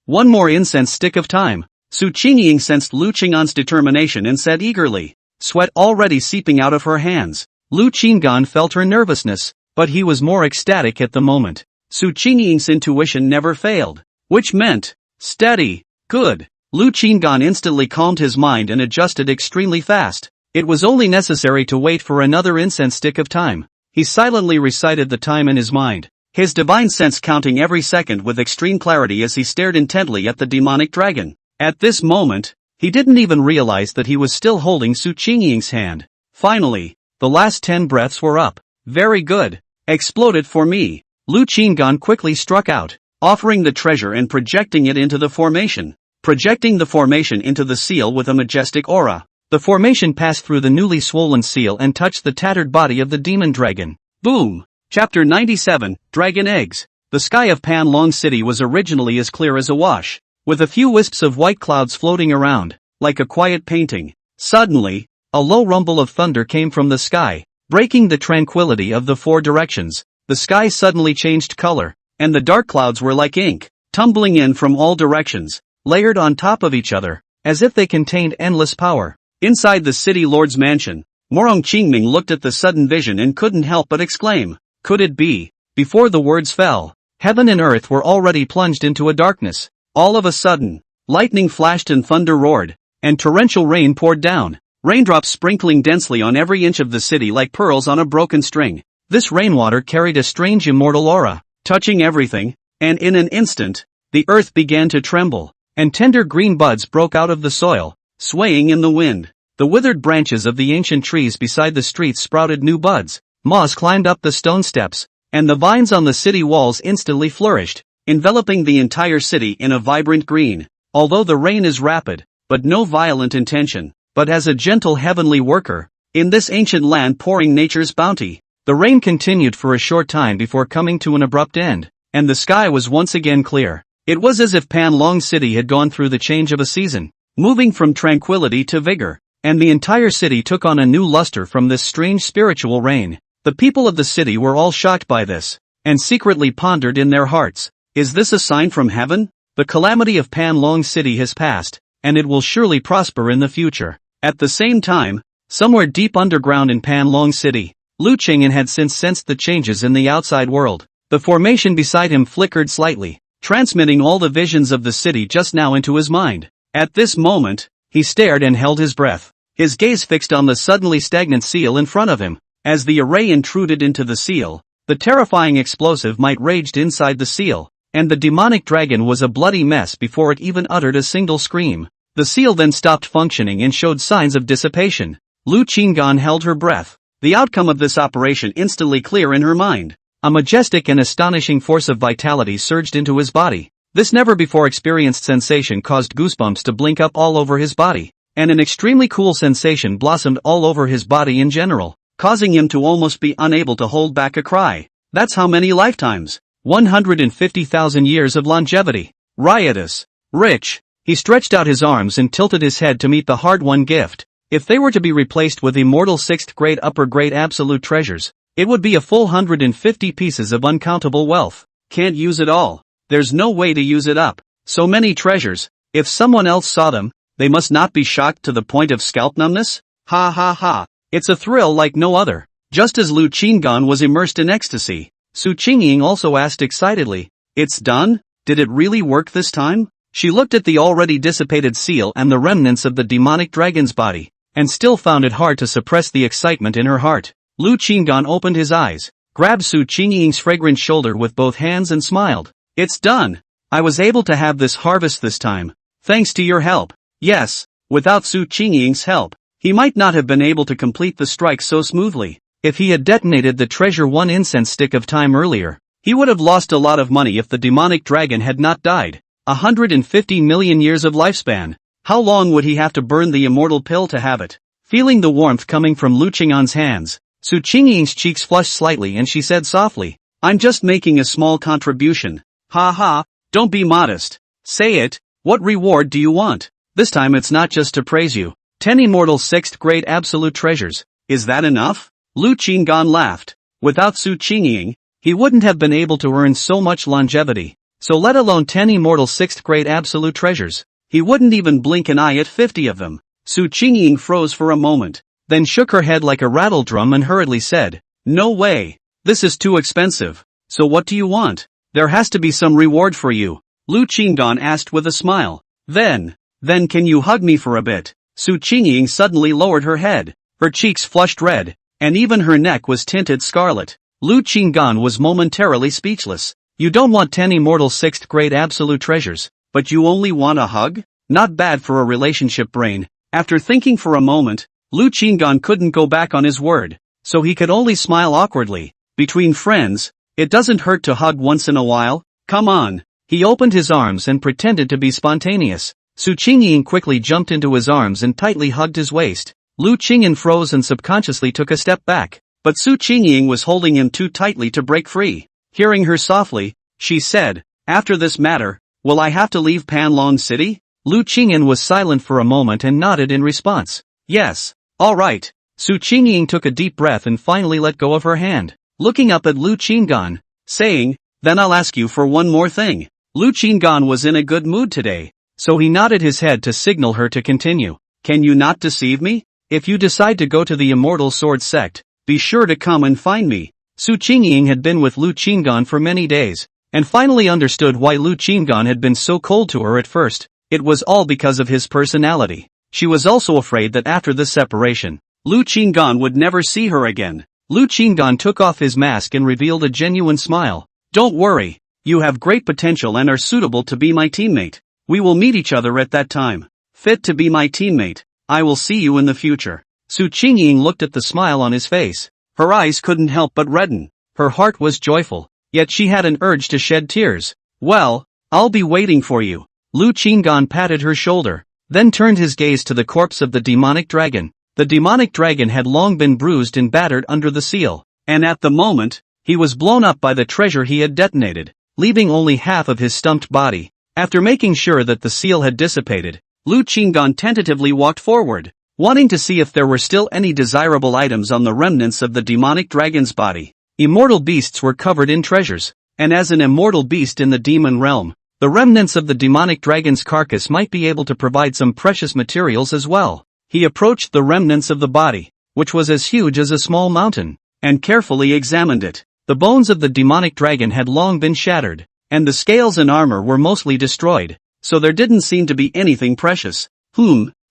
One more incense stick of time. Su Qingying sensed Lu Qing'an's determination and said eagerly, sweat already seeping out of her hands. Lu Qing'an felt her nervousness, but he was more ecstatic at the moment. Su Qingying's intuition never failed, which meant, steady, good. Lu Qing'an instantly calmed his mind and adjusted extremely fast. It was only necessary to wait for another incense stick of time. He silently recited the time in his mind, his divine sense counting every second with extreme clarity as he stared intently at the demonic dragon. At this moment, he didn't even realize that he was still holding Su Qingying's hand. Finally, the last 10 breaths were up. Very good. Exploded for me. Lu Qing'an quickly struck out, offering the treasure and projecting it into the formation. Projecting the formation into the seal with a majestic aura. The formation passed through the newly swollen seal and touched the tattered body of the demon dragon. Boom! Chapter 97, Dragon Eggs. The sky of Panlong City was originally as clear as a wash, with a few wisps of white clouds floating around, like a quiet painting. Suddenly, a low rumble of thunder came from the sky, breaking the tranquility of the 4 directions. The sky suddenly changed color, and the dark clouds were like ink, tumbling in from all directions, layered on top of each other, as if they contained endless power. Inside the city lord's mansion, Morong Qingming looked at the sudden vision and couldn't help but exclaim, could it be? Before the words fell, heaven and earth were already plunged into a darkness. All of a sudden, lightning flashed and thunder roared, and torrential rain poured down, raindrops sprinkling densely on every inch of the city like pearls on a broken string. This rainwater carried a strange immortal aura, touching everything, and in an instant, the earth began to tremble, and tender green buds broke out of the soil, swaying in the wind. The withered branches of the ancient trees beside the streets sprouted new buds, moss climbed up the stone steps, and the vines on the city walls instantly flourished, enveloping the entire city in a vibrant green. Although the rain is rapid, but no violent intention, but as a gentle heavenly worker, in this ancient land pouring nature's bounty. The rain continued for a short time before coming to an abrupt end, and the sky was once again clear. It was as if Panlong City had gone through the change of a season, moving from tranquility to vigor, and the entire city took on a new luster from this strange spiritual rain. The people of the city were all shocked by this, and secretly pondered in their hearts, is this a sign from heaven? The calamity of Panlong City has passed, and it will surely prosper in the future. At the same time, somewhere deep underground in Panlong City, Lu Qing'an had since sensed the changes in the outside world. The formation beside him flickered slightly, transmitting all the visions of the city just now into his mind. At this moment, he stared and held his breath, his gaze fixed on the suddenly stagnant seal in front of him. As the array intruded into the seal, the terrifying explosive might raged inside the seal, and the demonic dragon was a bloody mess before it even uttered a single scream. The seal then stopped functioning and showed signs of dissipation. Lu Qing'an held her breath, the outcome of this operation instantly clear in her mind. A majestic and astonishing force of vitality surged into his body. This never-before-experienced sensation caused goosebumps to blink up all over his body, and an extremely cool sensation blossomed all over his body in general, causing him to almost be unable to hold back a cry. That's how many lifetimes? 150,000 years of longevity. Riotous. Rich. He stretched out his arms and tilted his head to meet the hard-won gift. If they were to be replaced with immortal 6th grade upper grade absolute treasures, it would be a full 150 pieces of uncountable wealth. Can't use it all. There's no way to use it up. So many treasures. If someone else saw them, they must not be shocked to the point of scalp numbness? Ha ha ha. It's a thrill like no other. Just as Lu Qing'an was immersed in ecstasy, Su Qingying also asked excitedly, it's done? Did it really work this time? She looked at the already dissipated seal and the remnants of the demonic dragon's body, and still found it hard to suppress the excitement in her heart. Lu Qing'an opened his eyes, grabbed Su Qingying's fragrant shoulder with both hands and smiled. It's done. I was able to have this harvest this time, thanks to your help. Yes, without Su Qingying's help, he might not have been able to complete the strike so smoothly. If he had detonated the treasure 1 incense stick of time earlier, he would have lost a lot of money if the demonic dragon had not died. 150 million years of lifespan. How long would he have to burn the immortal pill to have it? Feeling the warmth coming from Lu Qing'an's hands, Su Qingying's cheeks flushed slightly and she said softly, I'm just making a small contribution. Ha ha, don't be modest. Say it, what reward do you want? This time it's not just to praise you. 10 immortal 6th grade absolute treasures. Is that enough? Lu Qinggan laughed. Without Su Qingying, he wouldn't have been able to earn so much longevity. So let alone 10 immortal 6th grade absolute treasures. He wouldn't even blink an eye at 50 of them. Su Qingying froze for a moment, then shook her head like a rattle drum and hurriedly said, No way. This is too expensive. So what do you want? There has to be some reward for you. Lu Qingdan asked with a smile. Then can you hug me for a bit? Su Qingying suddenly lowered her head. Her cheeks flushed red, and even her neck was tinted scarlet. Lu Qinggan was momentarily speechless. You don't want 10 immortal 6th grade absolute treasures, but you only want a hug? Not bad for a relationship brain. After thinking for a moment, Lu Qinggan couldn't go back on his word, so he could only smile awkwardly. Between friends, it doesn't hurt to hug once in a while. Come on. He opened his arms and pretended to be spontaneous. Su Qingying quickly jumped into his arms and tightly hugged his waist. Lu Qingyan froze and subconsciously took a step back, but Su Qingying was holding him too tightly to break free. Hearing her softly, she said, After this matter, will I have to leave Panlong City? Lu Qingyan was silent for a moment and nodded in response. Yes. All right. Su Qingying took a deep breath and finally let go of her hand, looking up at Lu Qinggan, saying, Then I'll ask you for one more thing. Lu Qinggan was in a good mood today, so he nodded his head to signal her to continue. Can you not deceive me? If you decide to go to the Immortal Sword Sect, be sure to come and find me. Su Qingying had been with Lu Qinggan for many days, and finally understood why Lu Qinggan had been so cold to her at first. It was all because of his personality. She was also afraid that after this separation, Lu Qinggan would never see her again. Lu Qinggan took off his mask and revealed a genuine smile. Don't worry. You have great potential and are suitable to be my teammate. We will meet each other at that time. Fit to be my teammate. I will see you in the future. Su Qingying looked at the smile on his face. Her eyes couldn't help but redden. Her heart was joyful, yet she had an urge to shed tears. Well, I'll be waiting for you. Lu Qinggan patted her shoulder, then turned his gaze to the corpse of the demonic dragon. The demonic dragon had long been bruised and battered under the seal, and at the moment, he was blown up by the treasure he had detonated, leaving only half of his stumped body. After making sure that the seal had dissipated, Lu Qinggan tentatively walked forward, wanting to see if there were still any desirable items on the remnants of the demonic dragon's body. Immortal beasts were covered in treasures, and as an immortal beast in the demon realm, the remnants of the demonic dragon's carcass might be able to provide some precious materials as well. He approached the remnants of the body, which was as huge as a small mountain, and carefully examined it. The bones of the demonic dragon had long been shattered, and the scales and armor were mostly destroyed, so there didn't seem to be anything precious.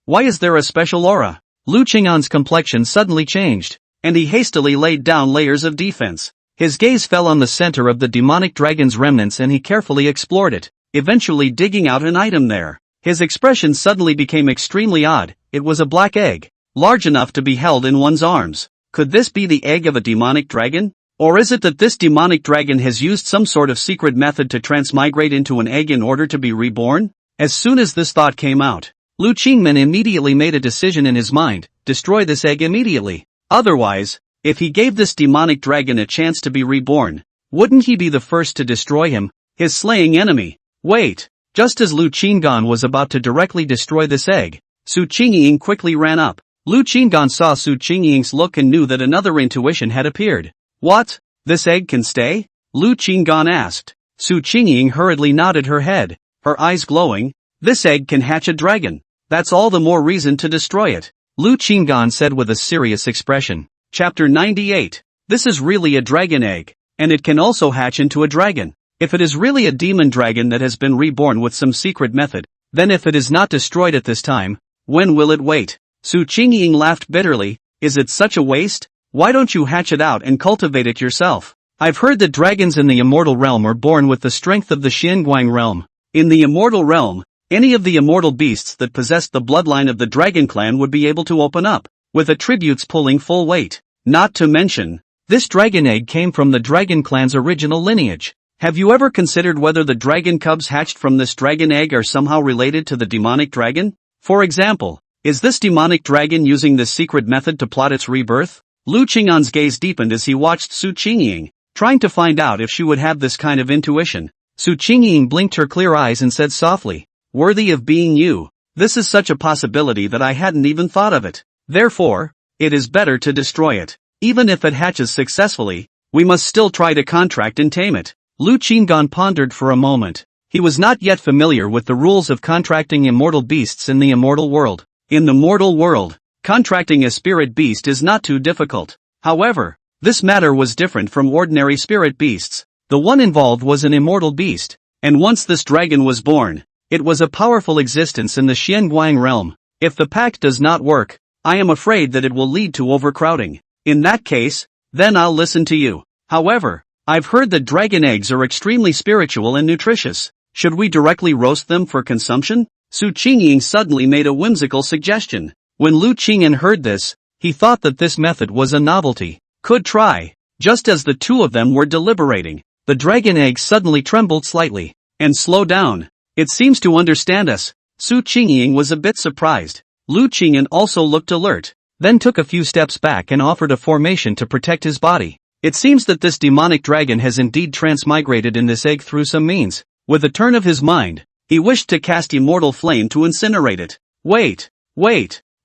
Why is there a special aura? Lu Qingyan's complexion suddenly changed, and he hastily laid down layers of defense. His gaze fell on the center of the demonic dragon's remnants and he carefully explored it, eventually digging out an item there. His expression suddenly became extremely odd. It was a black egg, large enough to be held in one's arms. Could this be the egg of a demonic dragon? Or is it that this demonic dragon has used some sort of secret method to transmigrate into an egg in order to be reborn? As soon as this thought came out, Lu Qingman immediately made a decision in his mind: destroy this egg immediately. Otherwise, if he gave this demonic dragon a chance to be reborn, wouldn't he be the first to destroy him, his slaying enemy? Wait! Just as Lu Qinggan was about to directly destroy this egg, Su Qingying quickly ran up. Lu Qinggan saw Su Qingying's look and knew that another intuition had appeared. What? This egg can stay? Lu Qinggan asked. Su Qingying hurriedly nodded her head, her eyes glowing. This egg can hatch a dragon. That's all the more reason to destroy it, Lu Qinggan said with a serious expression. Chapter 98. This is really a dragon egg, and it can also hatch into a dragon. If it is really a demon dragon that has been reborn with some secret method, then if it is not destroyed at this time, when will it wait? Su Qingying laughed bitterly. Is it such a waste? Why don't you hatch it out and cultivate it yourself? I've heard that dragons in the immortal realm are born with the strength of the Xianguang realm. In the immortal realm, any of the immortal beasts that possessed the bloodline of the dragon clan would be able to open up, with attributes pulling full weight. Not to mention, this dragon egg came from the dragon clan's original lineage. Have you ever considered whether the dragon cubs hatched from this dragon egg are somehow related to the demonic dragon? For example, is this demonic dragon using this secret method to plot its rebirth? Lu Qing'an's gaze deepened as he watched Su Qingying, trying to find out if she would have this kind of intuition. Su Qingying blinked her clear eyes and said softly, "Worthy of being you. This is such a possibility that I hadn't even thought of it. Therefore, it is better to destroy it. Even if it hatches successfully, we must still try to contract and tame it." Lu Qinggan pondered for a moment. He was not yet familiar with the rules of contracting immortal beasts in the immortal world. In the mortal world, contracting a spirit beast is not too difficult. However, this matter was different from ordinary spirit beasts. The one involved was an immortal beast, and once this dragon was born, it was a powerful existence in the Xianguang realm. If the pact does not work, I am afraid that it will lead to overcrowding. In that case, then I'll listen to you. However, I've heard that dragon eggs are extremely spiritual and nutritious. Should we directly roast them for consumption? Su Qingying suddenly made a whimsical suggestion. When Lu Qing'an heard this, he thought that this method was a novelty. Could try. Just as the two of them were deliberating, the dragon egg suddenly trembled slightly. And slow down. It seems to understand us. Su Qingying was a bit surprised. Lu Qing'an also looked alert, then took a few steps back and offered a formation to protect his body. It seems that this demonic dragon has indeed transmigrated in this egg through some means. With a turn of his mind, he wished to cast immortal flame to incinerate it. Wait.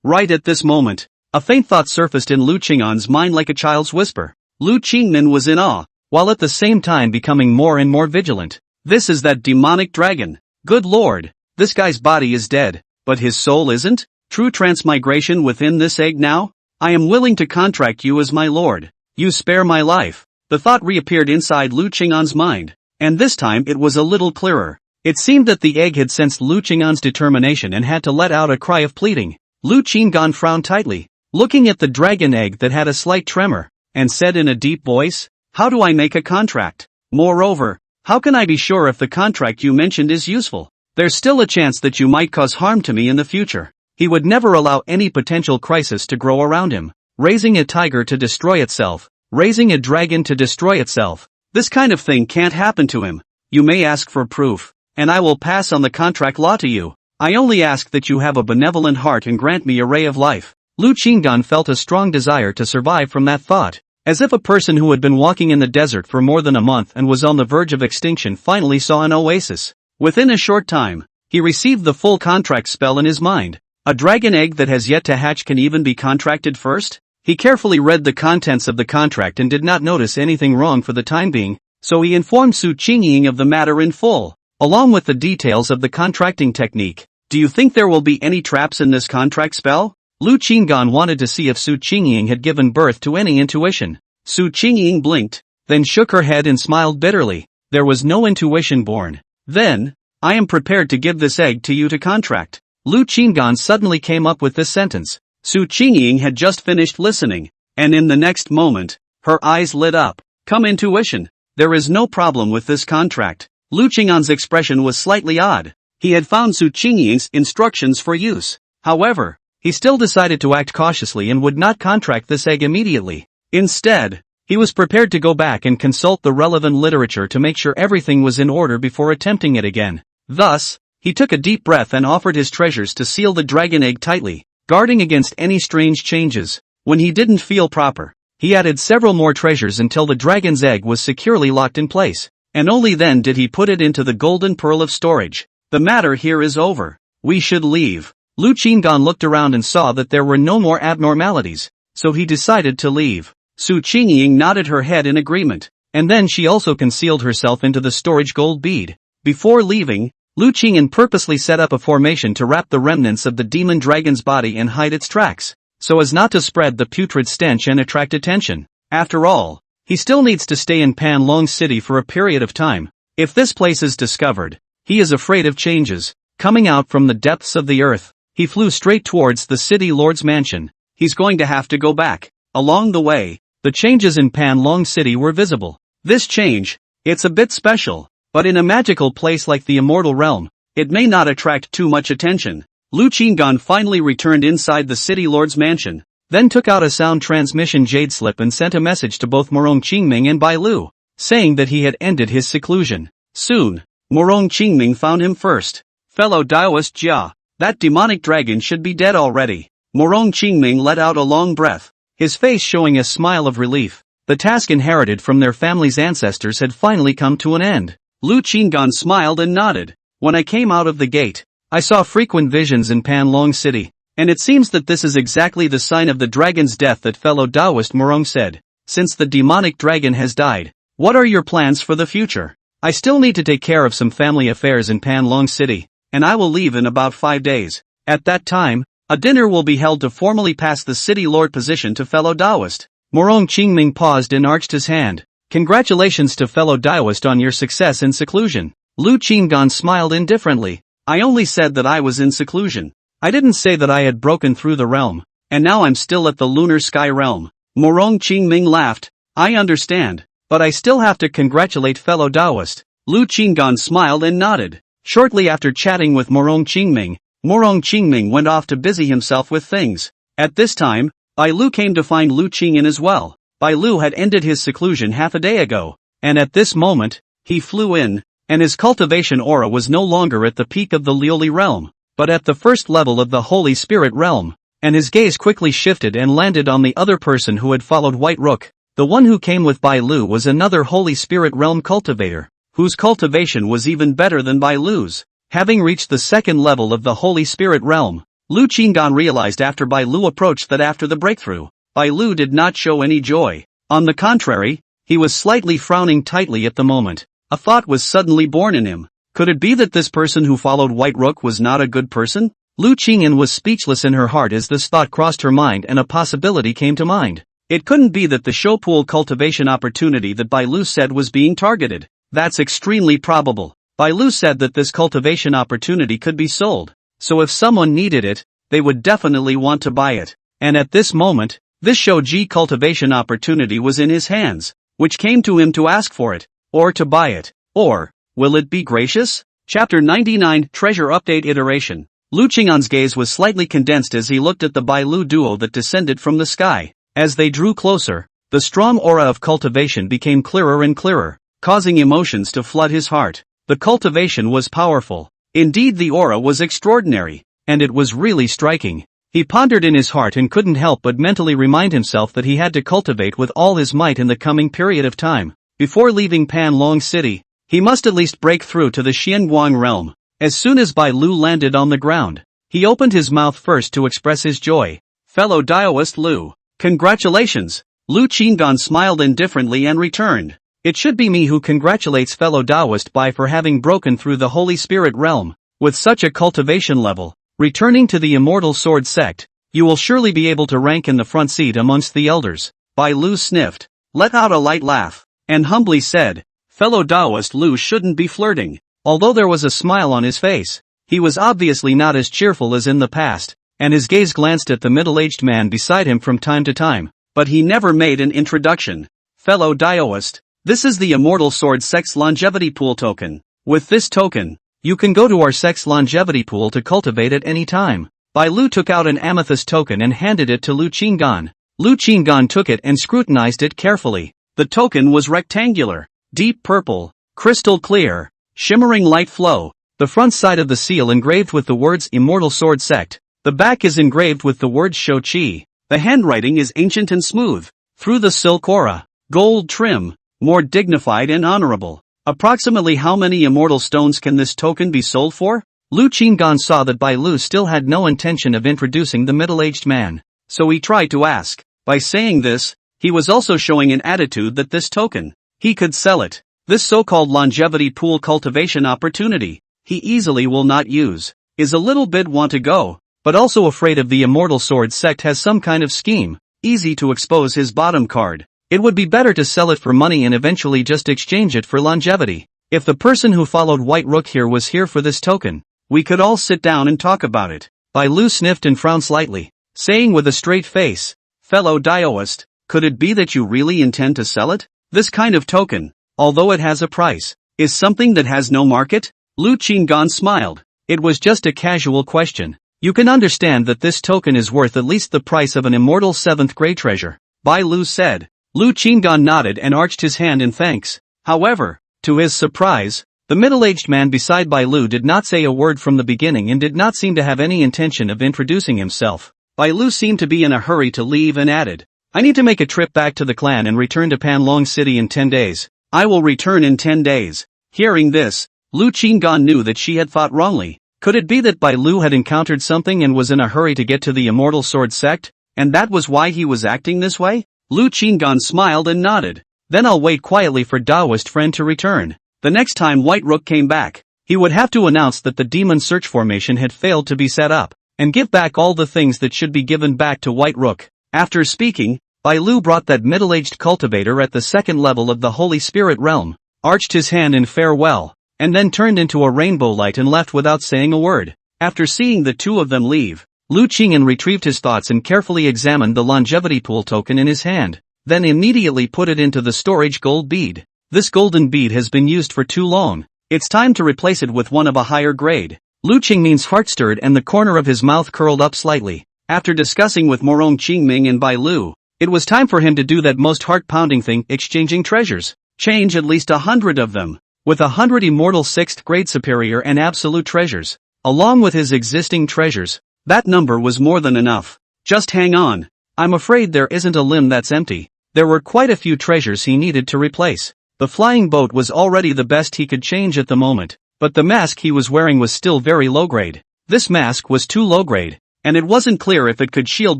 Right at this moment, a faint thought surfaced in Lu Qing'an's mind like a child's whisper. Lu Qingmin was in awe, while at the same time becoming more and more vigilant. This is that demonic dragon. Good lord, this guy's body is dead, but his soul isn't? True transmigration within this egg now? I am willing to contract you as my lord. You spare my life. The thought reappeared inside Lu Qing'an's mind, and this time it was a little clearer. It seemed that the egg had sensed Lu Qing'an's determination and had to let out a cry of pleading. Lu Qing'an frowned tightly, looking at the dragon egg that had a slight tremor, and said in a deep voice, "How do I make a contract? Moreover, how can I be sure if the contract you mentioned is useful? There's still a chance that you might cause harm to me in the future." He would never allow any potential crisis to grow around him. Raising a tiger to destroy itself, raising a dragon to destroy itself. This kind of thing can't happen to him. You may ask for proof, and I will pass on the contract law to you. I only ask that you have a benevolent heart and grant me a ray of life. Lu Qinggan felt a strong desire to survive from that thought. As if a person who had been walking in the desert for more than a month and was on the verge of extinction finally saw an oasis. Within a short time, he received the full contract spell in his mind. A dragon egg that has yet to hatch can even be contracted first? He carefully read the contents of the contract and did not notice anything wrong for the time being, so he informed Su Qingying of the matter in full, along with the details of the contracting technique. Do you think there will be any traps in this contract spell? Lu Qinggan wanted to see if Su Qingying had given birth to any intuition. Su Qingying blinked, then shook her head and smiled bitterly. There was no intuition born. Then, I am prepared to give this egg to you to contract. Lu Qinggan suddenly came up with this sentence. Su Qingying had just finished listening, and in the next moment, her eyes lit up. Come intuition. There is no problem with this contract. Lu Qinggan's expression was slightly odd. He had found Su Qingying's instructions for use. However, he still decided to act cautiously and would not contract this egg immediately. Instead, he was prepared to go back and consult the relevant literature to make sure everything was in order before attempting it again. Thus, he took a deep breath and offered his treasures to seal the dragon egg tightly, guarding against any strange changes. When he didn't feel proper, he added several more treasures until the dragon's egg was securely locked in place, and only then did he put it into the golden pearl of storage. The matter here is over. We should leave. Lu Qinggan looked around and saw that there were no more abnormalities, so he decided to leave. Su Qingying nodded her head in agreement, and then she also concealed herself into the storage gold bead. Before leaving, Lu Qingyan purposely set up a formation to wrap the remnants of the demon dragon's body and hide its tracks, so as not to spread the putrid stench and attract attention. After all, he still needs to stay in Panlong City for a period of time. If this place is discovered, he is afraid of changes. Coming out from the depths of the earth, he flew straight towards the city lord's mansion. He's going to have to go back. Along the way, the changes in Panlong City were visible. This change, it's a bit special, but in a magical place like the immortal realm, it may not attract too much attention. Lu Qinggan finally returned inside the city lord's mansion, then took out a sound transmission jade slip and sent a message to both Morong Qingming and Bai Lu, saying that he had ended his seclusion. Soon, Morong Qingming found him first. Fellow Daoist Jia, that demonic dragon should be dead already. Morong Qingming let out a long breath. his face showing a smile of relief. The task inherited from their family's ancestors had finally come to an end. Lu Qinggan smiled and nodded. When I came out of the gate, I saw frequent visions in Panlong City, and it seems that this is exactly the sign of the dragon's death that fellow Taoist Morong said. Since the demonic dragon has died, what are your plans for the future? I still need to take care of some family affairs in Panlong City, and I will leave in about 5 days. At that time, a dinner will be held to formally pass the city lord position to fellow Taoist. Morong Qingming paused and arched his hand. Congratulations to fellow Taoist on your success in seclusion. Lu Qinggan smiled indifferently. I only said that I was in seclusion. I didn't say that I had broken through the realm, and now I'm still at the lunar sky realm. Morong Qingming laughed. I understand, but I still have to congratulate fellow Taoist. Lu Qinggan smiled and nodded. Shortly after chatting with Morong Qingming went off to busy himself with things. At this time, Bai Lu came to find Lu Qingyan as well. Bai Lu had ended his seclusion half a day ago, and at this moment, he flew in, and his cultivation aura was no longer at the peak of the Liuli realm, but at the first level of the Holy Spirit realm, and his gaze quickly shifted and landed on the other person who had followed White Rook. The one who came with Bai Lu was another Holy Spirit realm cultivator, whose cultivation was even better than Bai Lu's. Having reached the second level of the Holy Spirit realm, Lu Qinggan realized after Bai Lu approached that after the breakthrough, Bai Lu did not show any joy. On the contrary, he was slightly frowning tightly at the moment. A thought was suddenly born in him. Could it be that this person who followed White Rook was not a good person? Lu Qingyan was speechless in her heart as this thought crossed her mind and a possibility came to mind. It couldn't be that the showpool cultivation opportunity that Bai Lu said was being targeted. That's extremely probable. Bai Lu said that this cultivation opportunity could be sold, so if someone needed it, they would definitely want to buy it. And at this moment, this shoji cultivation opportunity was in his hands, which came to him to ask for it, or to buy it, or, will it be gracious? Chapter 99 Treasure Update Iteration. Lu Qingyan's gaze was slightly condensed as he looked at the Bai Lu duo that descended from the sky. As they drew closer, the strong aura of cultivation became clearer and clearer, causing emotions to flood his heart. The cultivation was powerful. Indeed, the aura was extraordinary, and it was really striking. He pondered in his heart and couldn't help but mentally remind himself that he had to cultivate with all his might in the coming period of time. Before leaving Panlong City, he must at least break through to the Xianguang realm. As soon as Bai Lu landed on the ground, he opened his mouth first to express his joy. Fellow Taoist Lu, congratulations! Lu Qinggan smiled indifferently and returned. It should be me who congratulates fellow Taoist Bai for having broken through the Holy Spirit realm. With such a cultivation level, returning to the Immortal Sword sect, you will surely be able to rank in the front seat amongst the elders. Bai Lu sniffed, let out a light laugh, and humbly said, fellow Taoist Lu shouldn't be flirting. Although there was a smile on his face, he was obviously not as cheerful as in the past, and his gaze glanced at the middle-aged man beside him from time to time, but he never made an introduction. Fellow Taoist, this is the Immortal Sword Sect's Longevity Pool token. With this token, you can go to our sect's Longevity Pool to cultivate at any time. Bai Lu took out an amethyst token and handed it to Lu Qinggan. Lu Qinggan took it and scrutinized it carefully. The token was rectangular, deep purple, crystal clear, shimmering light flow. The front side of the seal engraved with the words Immortal Sword Sect. The back is engraved with the words Shou Qi. The handwriting is ancient and smooth. Through the silk aura, gold trim, more dignified and honorable. Approximately how many immortal stones can this token be sold for? Lu Qinggan saw that Bai Lu still had no intention of introducing the middle-aged man, so he tried to ask. By saying this, he was also showing an attitude that this token, he could sell it. This so-called longevity pool cultivation opportunity, he easily will not use, is a little bit want to go, but also afraid of the Immortal Sword sect has some kind of scheme, easy to expose his bottom card. It would be better to sell it for money and eventually just exchange it for longevity. If the person who followed White Rook here was here for this token, we could all sit down and talk about it. Bai Lu sniffed and frowned slightly, saying with a straight face, fellow Taoist, could it be that you really intend to sell it? This kind of token, although it has a price, is something that has no market? Lu Qinggan smiled. It was just a casual question. You can understand that this token is worth at least the price of an immortal 7th grade treasure, Bai Lu said. Lu Qinggan nodded and arched his hand in thanks. However, to his surprise, the middle-aged man beside Bai Lu did not say a word from the beginning and did not seem to have any intention of introducing himself. Bai Lu seemed to be in a hurry to leave and added, I need to make a trip back to the clan and return to Panlong City in 10 days. I will return in 10 days. Hearing this, Lu Qinggan knew that she had thought wrongly. Could it be that Bai Lu had encountered something and was in a hurry to get to the Immortal Sword sect, and that was why he was acting this way? Lu Qinggan smiled and nodded. Then I'll wait quietly for Daoist friend to return. The next time White Rook came back, he would have to announce that the demon search formation had failed to be set up, and give back all the things that should be given back to White Rook. After speaking, Bai Lu brought that middle-aged cultivator at the second level of the Holy Spirit realm, arched his hand in farewell, and then turned into a rainbow light and left without saying a word. After seeing the two of them leave, Lu Qingyan retrieved his thoughts and carefully examined the longevity pool token in his hand, then immediately put it into the storage gold bead. This golden bead has been used for too long. It's time to replace it with one of a higher grade. Lu Qingmin's heart stirred and the corner of his mouth curled up slightly. After discussing with Morong Qingming and Bai Lu, it was time for him to do that most heart-pounding thing, exchanging treasures. Change at least 100 of them. With 100 immortal 6th grade superior and absolute treasures, along with his existing treasures, that number was more than enough. Just hang on. I'm afraid there isn't a limb that's empty. There were quite a few treasures he needed to replace. The flying boat was already the best he could change at the moment, but the mask he was wearing was still very low grade. This mask was too low grade, and it wasn't clear if it could shield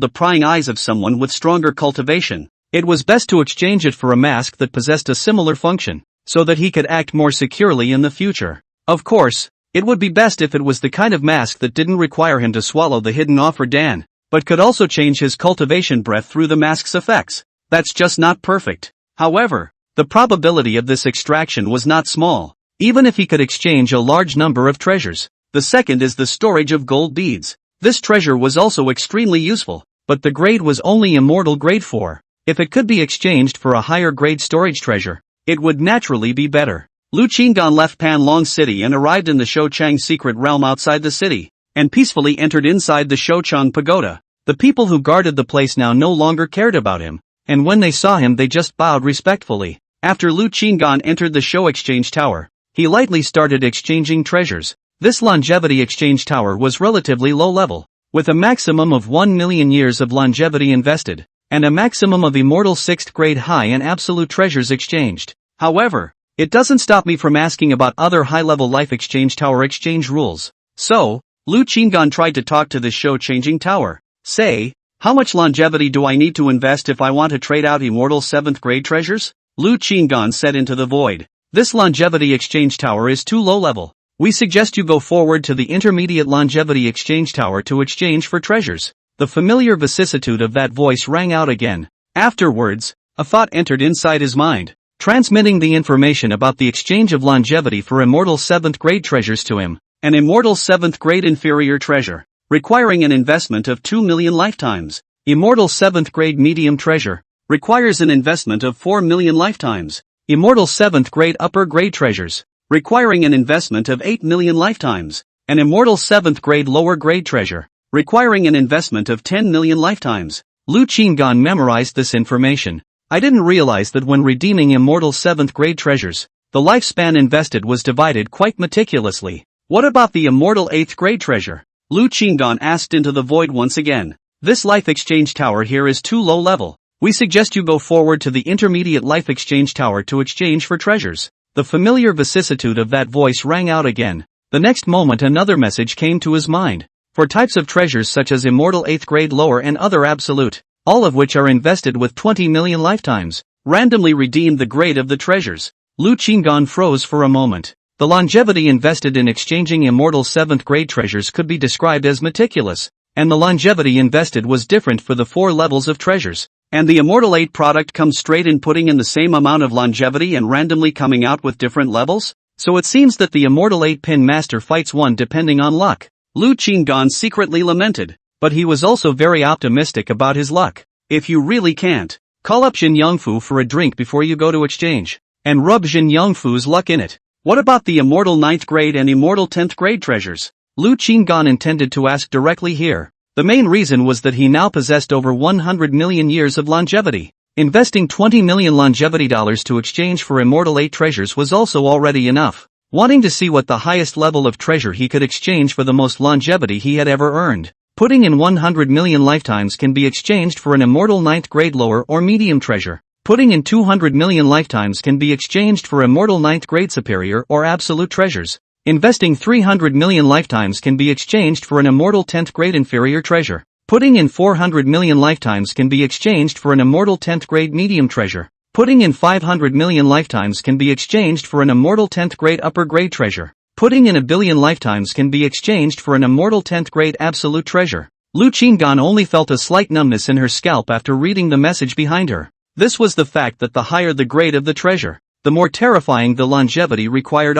the prying eyes of someone with stronger cultivation. It was best to exchange it for a mask that possessed a similar function, so that he could act more securely in the future. Of course, it would be best if it was the kind of mask that didn't require him to swallow the hidden offer Dan, but could also change his cultivation breath through the mask's effects. That's just not perfect. However, the probability of this extraction was not small, even if he could exchange a large number of treasures. The second is the storage of gold beads. This treasure was also extremely useful, but the grade was only Immortal Grade 4. If it could be exchanged for a higher grade storage treasure, it would naturally be better. Lu Qinggan left Panlong City and arrived in the Shouchang secret realm outside the city, and peacefully entered inside the Shouchang pagoda. The people who guarded the place now no longer cared about him, and when they saw him they just bowed respectfully. After Lu Qinggan entered the show exchange tower, he lightly started exchanging treasures. This longevity exchange tower was relatively low level, with a maximum of 1 million years of longevity invested, and a maximum of immortal 6th grade high and absolute treasures exchanged. However, it doesn't stop me from asking about other high-level life exchange tower exchange rules. So, Lu Qinggan tried to talk to this show-changing tower. Say, how much longevity do I need to invest if I want to trade out immortal 7th grade treasures? Lu Qinggan said into the void. This longevity exchange tower is too low level. We suggest you go forward to the intermediate longevity exchange tower to exchange for treasures. The familiar vicissitude of that voice rang out again. Afterwards, a thought entered inside his mind, transmitting the information about the exchange of longevity for immortal 7th grade treasures to him. An immortal 7th grade inferior treasure, requiring an investment of 2 million lifetimes. Immortal 7th grade medium treasure, requires an investment of 4 million lifetimes. Immortal 7th grade upper grade treasures, requiring an investment of 8 million lifetimes. An immortal 7th grade lower grade treasure, requiring an investment of 10 million lifetimes. Lu Qinggan memorized this information. I didn't realize that when redeeming immortal 7th grade treasures, the lifespan invested was divided quite meticulously. What about the immortal 8th grade treasure? Lu Qinggan asked into the void once again. This life exchange tower here is too low level. We suggest you go forward to the intermediate life exchange tower to exchange for treasures. The familiar vicissitude of that voice rang out again. The next moment another message came to his mind. For types of treasures such as immortal 8th grade lower and other absolute, all of which are invested with 20 million lifetimes, randomly redeem the grade of the treasures. Lu Qinggan froze for a moment. The longevity invested in exchanging immortal 7th grade treasures could be described as meticulous, and the longevity invested was different for the 4 levels of treasures. And the immortal 8 product comes straight in putting in the same amount of longevity and randomly coming out with different levels? So it seems that the immortal 8-pin master fights one depending on luck. Lu Qinggan secretly lamented, but he was also very optimistic about his luck. If you really can't, call up Jin Yongfu for a drink before you go to exchange, and rub Jin Yongfu's luck in it. What about the immortal 9th grade and immortal 10th grade treasures? Lu Qinggan intended to ask directly here. The main reason was that he now possessed over 100 million years of longevity. Investing 20 million longevity dollars to exchange for immortal 8 treasures was also already enough. Wanting to see what the highest level of treasure he could exchange for the most longevity he had ever earned, Putting in 100 million lifetimes can be exchanged for an immortal 9th grade lower or medium treasure. Putting in 200 million lifetimes can be exchanged for immortal 9th grade superior or absolute treasures. Investing 300 million lifetimes can be exchanged for an immortal 10th grade inferior treasure. Putting in 400 million lifetimes can be exchanged for an immortal 10th grade medium treasure. Putting in 500 million lifetimes can be exchanged for an immortal 10th grade upper grade treasure. Putting in a billion lifetimes can be exchanged for an immortal 10th grade absolute treasure. Lu Qinggan only felt a slight numbness in her scalp after reading the message behind her. This was the fact that the higher the grade of the treasure, the more terrifying the longevity required.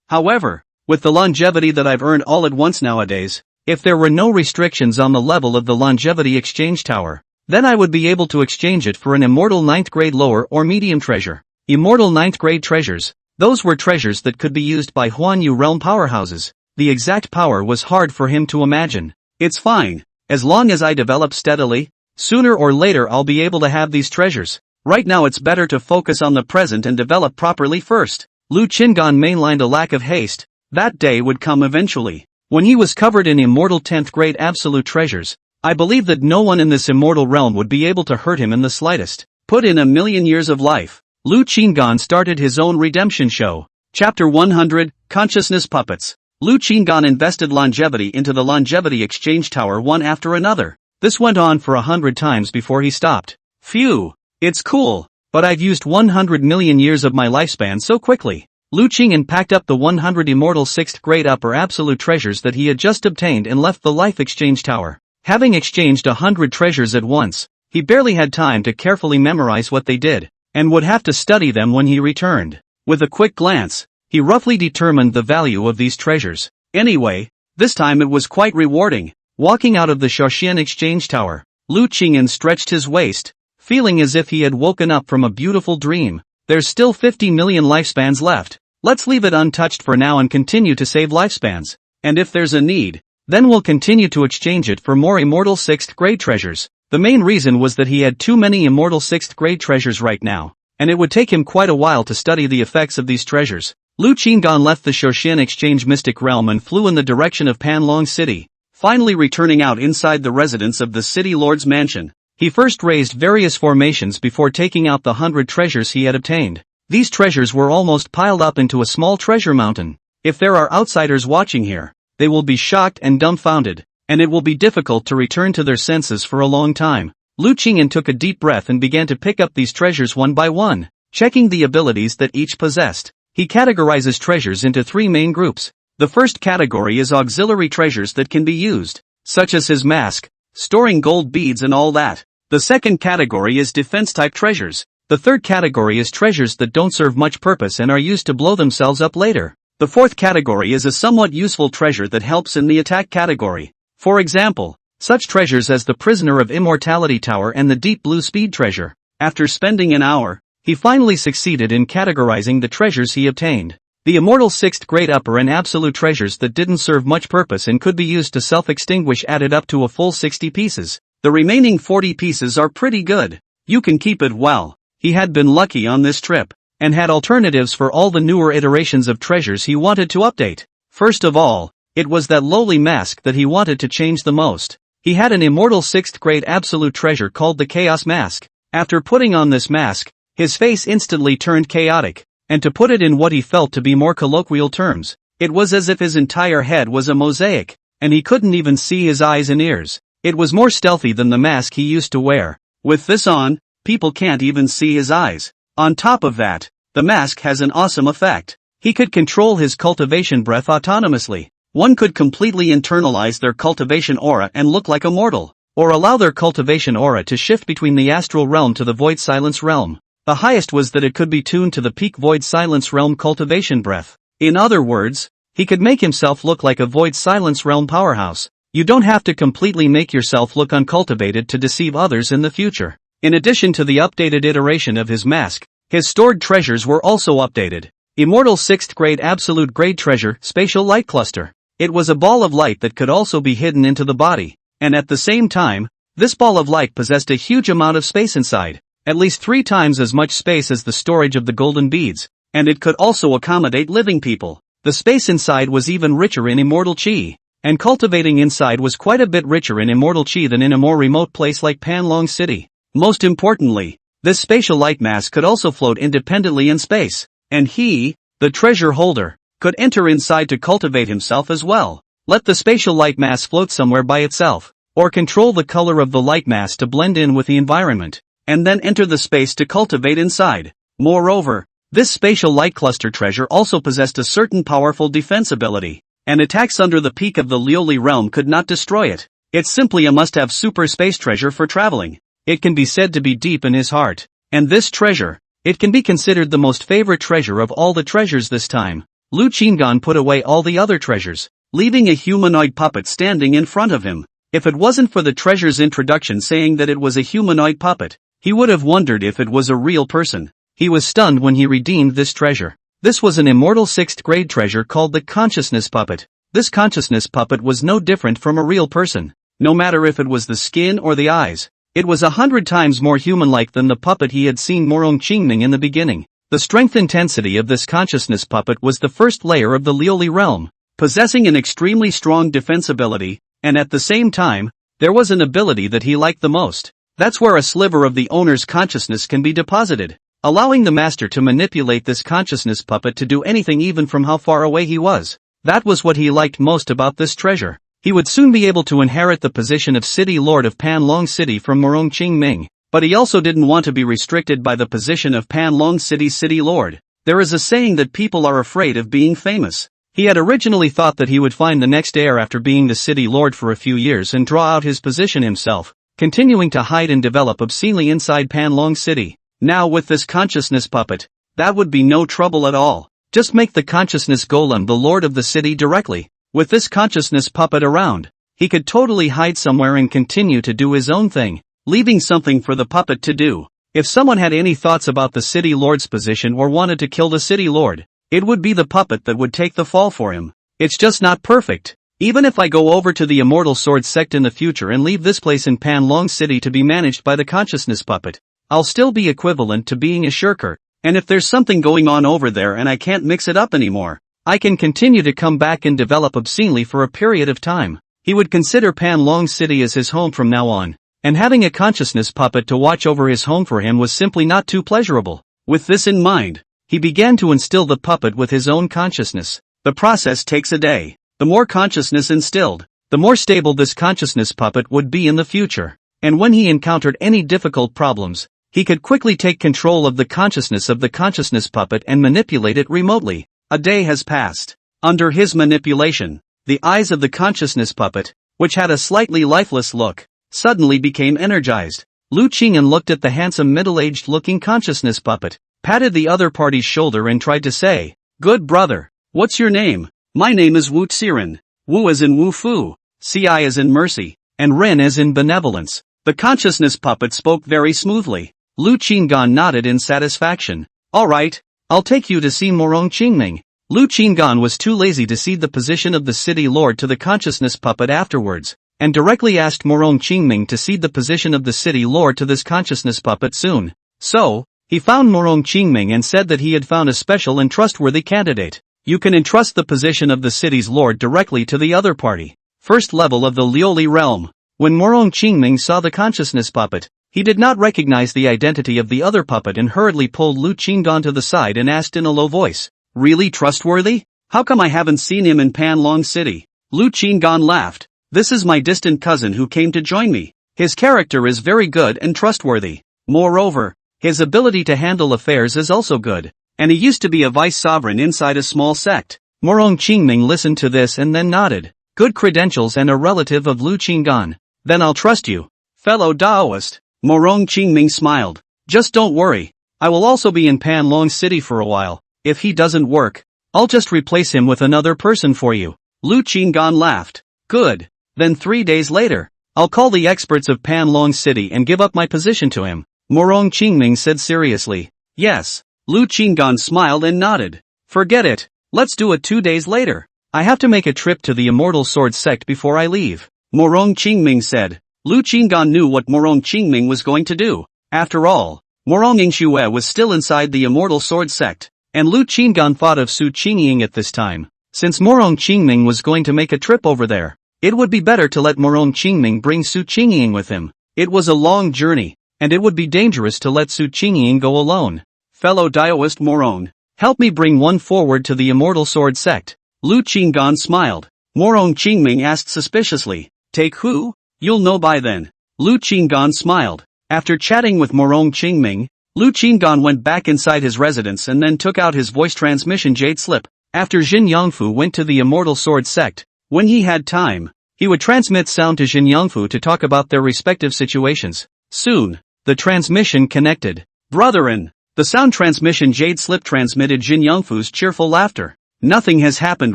However, with the longevity that I've earned all at once nowadays, if there were no restrictions on the level of the longevity exchange tower, then I would be able to exchange it for an immortal 9th grade lower or medium treasure. Immortal 9th grade treasures. Those were treasures that could be used by Huanyu realm powerhouses. The exact power was hard for him to imagine. It's fine. As long as I develop steadily, sooner or later I'll be able to have these treasures. Right now it's better to focus on the present and develop properly first. Lu Qinggan mainlined a lack of haste. That day would come eventually. When he was covered in immortal 10th grade absolute treasures, I believe that no one in this immortal realm would be able to hurt him in the slightest. Put in a million years of life. Lu Qinggan started his own redemption show. Chapter 100, Consciousness Puppets. Lu Qinggan invested longevity into the longevity exchange tower one after another. This went on for 100 times before he stopped. Phew. It's cool, but I've used 100 million years of my lifespan so quickly. Lu Qinggan packed up the 100 immortal 6th grade upper absolute treasures that he had just obtained and left the life exchange tower. Having exchanged 100 treasures at once, he barely had time to carefully memorize what they did, and would have to study them when he returned. With a quick glance, he roughly determined the value of these treasures. Anyway, this time it was quite rewarding. Walking out of the Shaoxian exchange tower, Lu Qinggan stretched his waist, feeling as if he had woken up from a beautiful dream. There's still 50 million lifespans left. Let's leave it untouched for now and continue to save lifespans. And if there's a need, then we'll continue to exchange it for more immortal 6th grade treasures. The main reason was that he had too many immortal 6th grade treasures right now, and it would take him quite a while to study the effects of these treasures. Lu Qinggan left the Shaoxian exchange mystic realm and flew in the direction of Panlong City, finally returning out inside the residence of the city lord's mansion. He first raised various formations before taking out the 100 treasures he had obtained. These treasures were almost piled up into a small treasure mountain. If there are outsiders watching here, they will be shocked and dumbfounded, and it will be difficult to return to their senses for a long time. Lu Qingyan took a deep breath and began to pick up these treasures one by one, checking the abilities that each possessed. He categorizes treasures into 3 main groups. The first category is auxiliary treasures that can be used, such as his mask, storing gold beads and all that. The second category is defense-type treasures. The third category is treasures that don't serve much purpose and are used to blow themselves up later. The fourth category is a somewhat useful treasure that helps in the attack category. For example, such treasures as the Prisoner of Immortality Tower and the Deep Blue Speed treasure. After spending an hour, he finally succeeded in categorizing the treasures he obtained. The immortal 6th grade upper and absolute treasures that didn't serve much purpose and could be used to self-extinguish added up to a full 60 pieces. The remaining 40 pieces are pretty good. You can keep it well. He had been lucky on this trip, and had alternatives for all the newer iterations of treasures he wanted to update. First of all, it was that lowly mask that he wanted to change the most. He had an immortal 6th grade absolute treasure called the Chaos Mask. After putting on this mask, his face instantly turned chaotic, and to put it in what he felt to be more colloquial terms, it was as if his entire head was a mosaic, and he couldn't even see his eyes and ears. It was more stealthy than the mask he used to wear. With this on, people can't even see his eyes. On top of that, the mask has an awesome effect. He could control his cultivation breath autonomously. One could completely internalize their cultivation aura and look like a mortal, or allow their cultivation aura to shift between the astral realm to the void silence realm. The highest was that it could be tuned to the peak void silence realm cultivation breath. In other words, he could make himself look like a void silence realm powerhouse. You don't have to completely make yourself look uncultivated to deceive others in the future. In addition to the updated iteration of his mask, his stored treasures were also updated. Immortal 6th grade absolute grade treasure, Spatial Light Cluster. It was a ball of light that could also be hidden into the body, and at the same time, this ball of light possessed a huge amount of space inside, at least 3 times as much space as the storage of the golden beads, and it could also accommodate living people. The space inside was even richer in immortal chi, and cultivating inside was quite a bit richer in immortal chi than in a more remote place like Panlong City. Most importantly, this spatial light mass could also float independently in space, and he, the treasure holder, could enter inside to cultivate himself as well. Let the spatial light mass float somewhere by itself, or control the color of the light mass to blend in with the environment, and then enter the space to cultivate inside. Moreover, this spatial light cluster treasure also possessed a certain powerful defense ability, and attacks under the peak of the Lioli realm could not destroy it. It's simply a must-have super space treasure for traveling. It can be said to be deep in his heart, and this treasure, it can be considered the most favorite treasure of all the treasures this time. Lu Qingan put away all the other treasures, leaving a humanoid puppet standing in front of him. If it wasn't for the treasure's introduction saying that it was a humanoid puppet, he would have wondered if it was a real person. He was stunned when he redeemed this treasure. This was an immortal 6th grade treasure called the consciousness puppet. This consciousness puppet was no different from a real person. No matter if it was the skin or the eyes, it was 100 times more human-like than the puppet he had seen Morong Qingming in the beginning. The strength intensity of this consciousness puppet was the first layer of the Lioli realm, possessing an extremely strong defense ability, and at the same time, there was an ability that he liked the most. That's where a sliver of the owner's consciousness can be deposited, allowing the master to manipulate this consciousness puppet to do anything even from how far away he was. That was what he liked most about this treasure. He would soon be able to inherit the position of City Lord of Panlong City from Morong Qingming, but he also didn't want to be restricted by the position of Panlong City City Lord. There is a saying that people are afraid of being famous. He had originally thought that he would find the next heir after being the City Lord for a few years and draw out his position himself, continuing to hide and develop obscenely inside Panlong City. Now with this consciousness puppet, that would be no trouble at all. Just make the consciousness golem the lord of the city directly. With this consciousness puppet around, he could totally hide somewhere and continue to do his own thing, leaving something for the puppet to do. If someone had any thoughts about the city lord's position or wanted to kill the city lord, it would be the puppet that would take the fall for him. It's just not perfect. Even if I go over to the Immortal Sword sect in the future and leave this place in Panlong City to be managed by the consciousness puppet, I'll still be equivalent to being a shirker, and if there's something going on over there and I can't mix it up anymore, I can continue to come back and develop obscenely for a period of time. He would consider Panlong City as his home from now on, and having a consciousness puppet to watch over his home for him was simply not too pleasurable. With this in mind, he began to instill the puppet with his own consciousness. The process takes a day. The more consciousness instilled, the more stable this consciousness puppet would be in the future, and when he encountered any difficult problems, he could quickly take control of the consciousness puppet and manipulate it remotely. A day has passed. Under his manipulation, the eyes of the consciousness puppet, which had a slightly lifeless look, suddenly became energized. Lu Qing'an looked at the handsome middle-aged looking consciousness puppet, patted the other party's shoulder and tried to say, "Good brother, what's your name?" "My name is Wu Tsiren. Wu as in Wu Fu, Ci as in mercy, and Ren as in benevolence." The consciousness puppet spoke very smoothly. Lu Qinggan nodded in satisfaction. "Alright, I'll take you to see Morong Qingming." Lu Qinggan was too lazy to cede the position of the city lord to the consciousness puppet afterwards, and directly asked Morong Qingming to cede the position of the city lord to this consciousness puppet soon. So, he found Morong Qingming and said that he had found a special and trustworthy candidate. You can entrust the position of the city's lord directly to the other party. First level of the Lioli realm. When Morong Qingming saw the consciousness puppet, he did not recognize the identity of the other puppet and hurriedly pulled Lu Qinggan to the side and asked in a low voice, "Really trustworthy? How come I haven't seen him in Panlong City?" Lu Qinggan laughed. "This is my distant cousin who came to join me. His character is very good and trustworthy. Moreover, his ability to handle affairs is also good, and he used to be a vice sovereign inside a small sect." Morong Qingming listened to this and then nodded. Good credentials and a relative of Lu Qinggan. Then I'll trust you, fellow Daoist. Morong Qingming smiled. "Just don't worry. I will also be in Panlong City for a while. If he doesn't work, I'll just replace him with another person for you." Lu Qinggan laughed. "Good. Then 3 days later, I'll call the experts of Panlong City and give up my position to him." Morong Qingming said seriously. "Yes." Lu Qinggan smiled and nodded. "Forget it. Let's do it 2 days later. I have to make a trip to the Immortal Sword sect before I leave." Morong Qingming said. Lu Qinggan knew what Morong Qingming was going to do. After all, Morong Ingxue was still inside the Immortal Sword sect, and Lu Qinggan thought of Su Qingying at this time. Since Morong Qingming was going to make a trip over there, it would be better to let Morong Qingming bring Su Qingying with him. It was a long journey, and it would be dangerous to let Su Qingying go alone. Fellow Daoist Morong, help me bring one forward to the Immortal Sword sect. Lu Qinggan smiled. Morong Qingming asked suspiciously, take who? You'll know by then. Lu Qinggan smiled. After chatting with Morong Qingming, Lu Qinggan went back inside his residence and then took out his voice transmission jade slip. After Jin Yangfu went to the Immortal Sword sect, when he had time, he would transmit sound to Jin Yangfu to talk about their respective situations. Soon, the transmission connected. Brethren, the sound transmission jade slip transmitted Jin Yangfu's cheerful laughter. Nothing has happened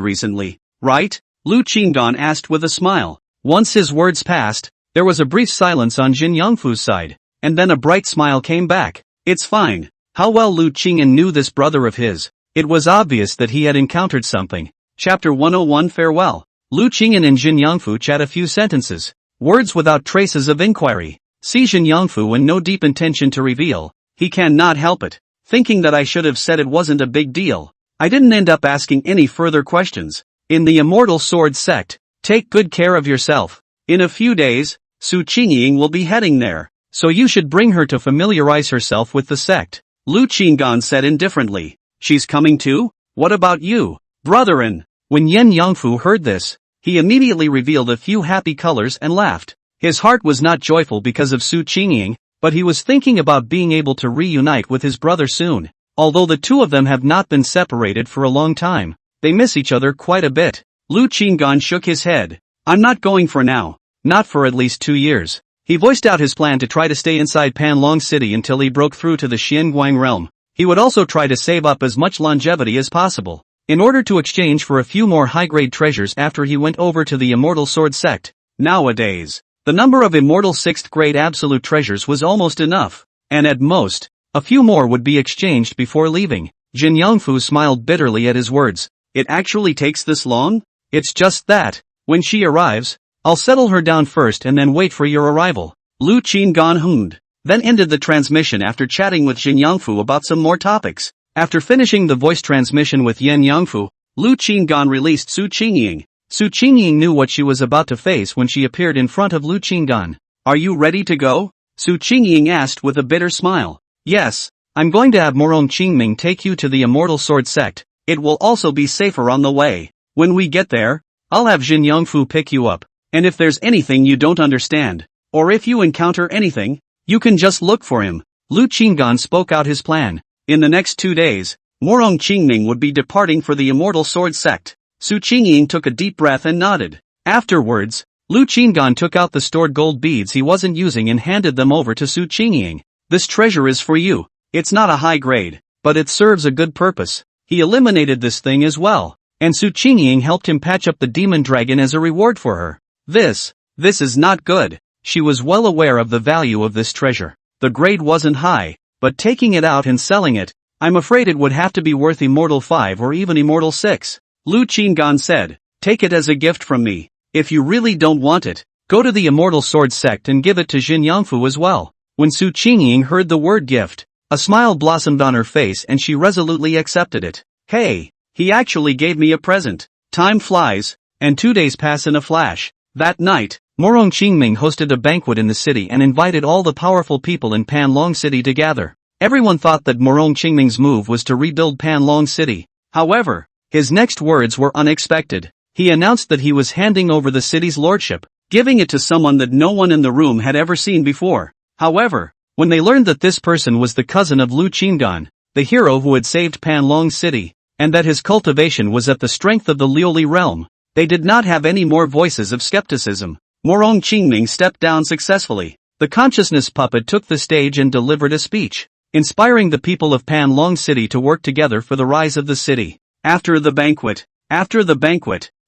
recently, right? Lu Qingdan asked with a smile. Once his words passed, there was a brief silence on Jin Yangfu's side, and then a bright smile came back. It's fine. How well Lu Qing'an knew this brother of his. It was obvious that he had encountered something. Chapter 101 Farewell. Lu Qing'an and Jin Yangfu chat a few sentences. Words without traces of inquiry. See Jin Yangfu and no deep intention to reveal. He cannot help it. Thinking that I should have said it wasn't a big deal. I didn't end up asking any further questions. In the Immortal Sword sect, take good care of yourself. In a few days, Su Qingying will be heading there, so you should bring her to familiarize herself with the sect. Lu Qinggan said indifferently. She's coming too? What about you, brethren? When Yen Yangfu heard this, he immediately revealed a few happy colors and laughed. His heart was not joyful because of Su Qingying, but he was thinking about being able to reunite with his brother soon. Although the two of them have not been separated for a long time, they miss each other quite a bit. Lu Qinggan shook his head. I'm not going for now. Not for at least 2 years. He voiced out his plan to try to stay inside Panlong City until he broke through to the Xianguang realm. He would also try to save up as much longevity as possible, in order to exchange for a few more high-grade treasures after he went over to the Immortal Sword sect. Nowadays, the number of Immortal 6th grade absolute treasures was almost enough, and at most, a few more would be exchanged before leaving. Jin Yangfu smiled bitterly at his words. It actually takes this long? It's just that, when she arrives, I'll settle her down first and then wait for your arrival. Lu Qinggan hummed, then ended the transmission after chatting with Jin Yangfu about some more topics. After finishing the voice transmission with Yen Yangfu, Lu Qinggan released Su Qingying. Su Qingying knew what she was about to face when she appeared in front of Lu Qinggan. Are you ready to go? Su Qingying asked with a bitter smile. Yes, I'm going to have Morong Qingming take you to the Immortal Sword sect. It will also be safer on the way. When we get there, I'll have Jin Yangfu pick you up. And if there's anything you don't understand, or if you encounter anything, you can just look for him. Lu Qinggan spoke out his plan. In the next 2 days, Morong Qingming would be departing for the Immortal Sword sect. Su Qingying took a deep breath and nodded. Afterwards, Lu Qinggan took out the stored gold beads he wasn't using and handed them over to Su Qingying. This treasure is for you. It's not a high grade, but it serves a good purpose. He eliminated this thing as well, and Su Qingying helped him patch up the demon dragon as a reward for her. This is not good. She was well aware of the value of this treasure. The grade wasn't high, but taking it out and selling it, I'm afraid it would have to be worth Immortal 5 or even Immortal 6. Lu Qinggan said, take it as a gift from me. If you really don't want it, go to the Immortal Sword sect and give it to Jin Yangfu as well. When Su Qingying heard the word gift, a smile blossomed on her face and she resolutely accepted it. Hey, he actually gave me a present. Time flies, and 2 days pass in a flash. That night, Morong Qingming hosted a banquet in the city and invited all the powerful people in Panlong City to gather. Everyone thought that Morong Qingming's move was to rebuild Panlong City. However, his next words were unexpected. He announced that he was handing over the city's lordship, giving it to someone that no one in the room had ever seen before. However, when they learned that this person was the cousin of Lu Qinggan, the hero who had saved Panlong City, and that his cultivation was at the strength of the Liuli realm, they did not have any more voices of skepticism. Morong Qingming stepped down successfully. The consciousness puppet took the stage and delivered a speech, inspiring the people of Panlong City to work together for the rise of the city. After the banquet,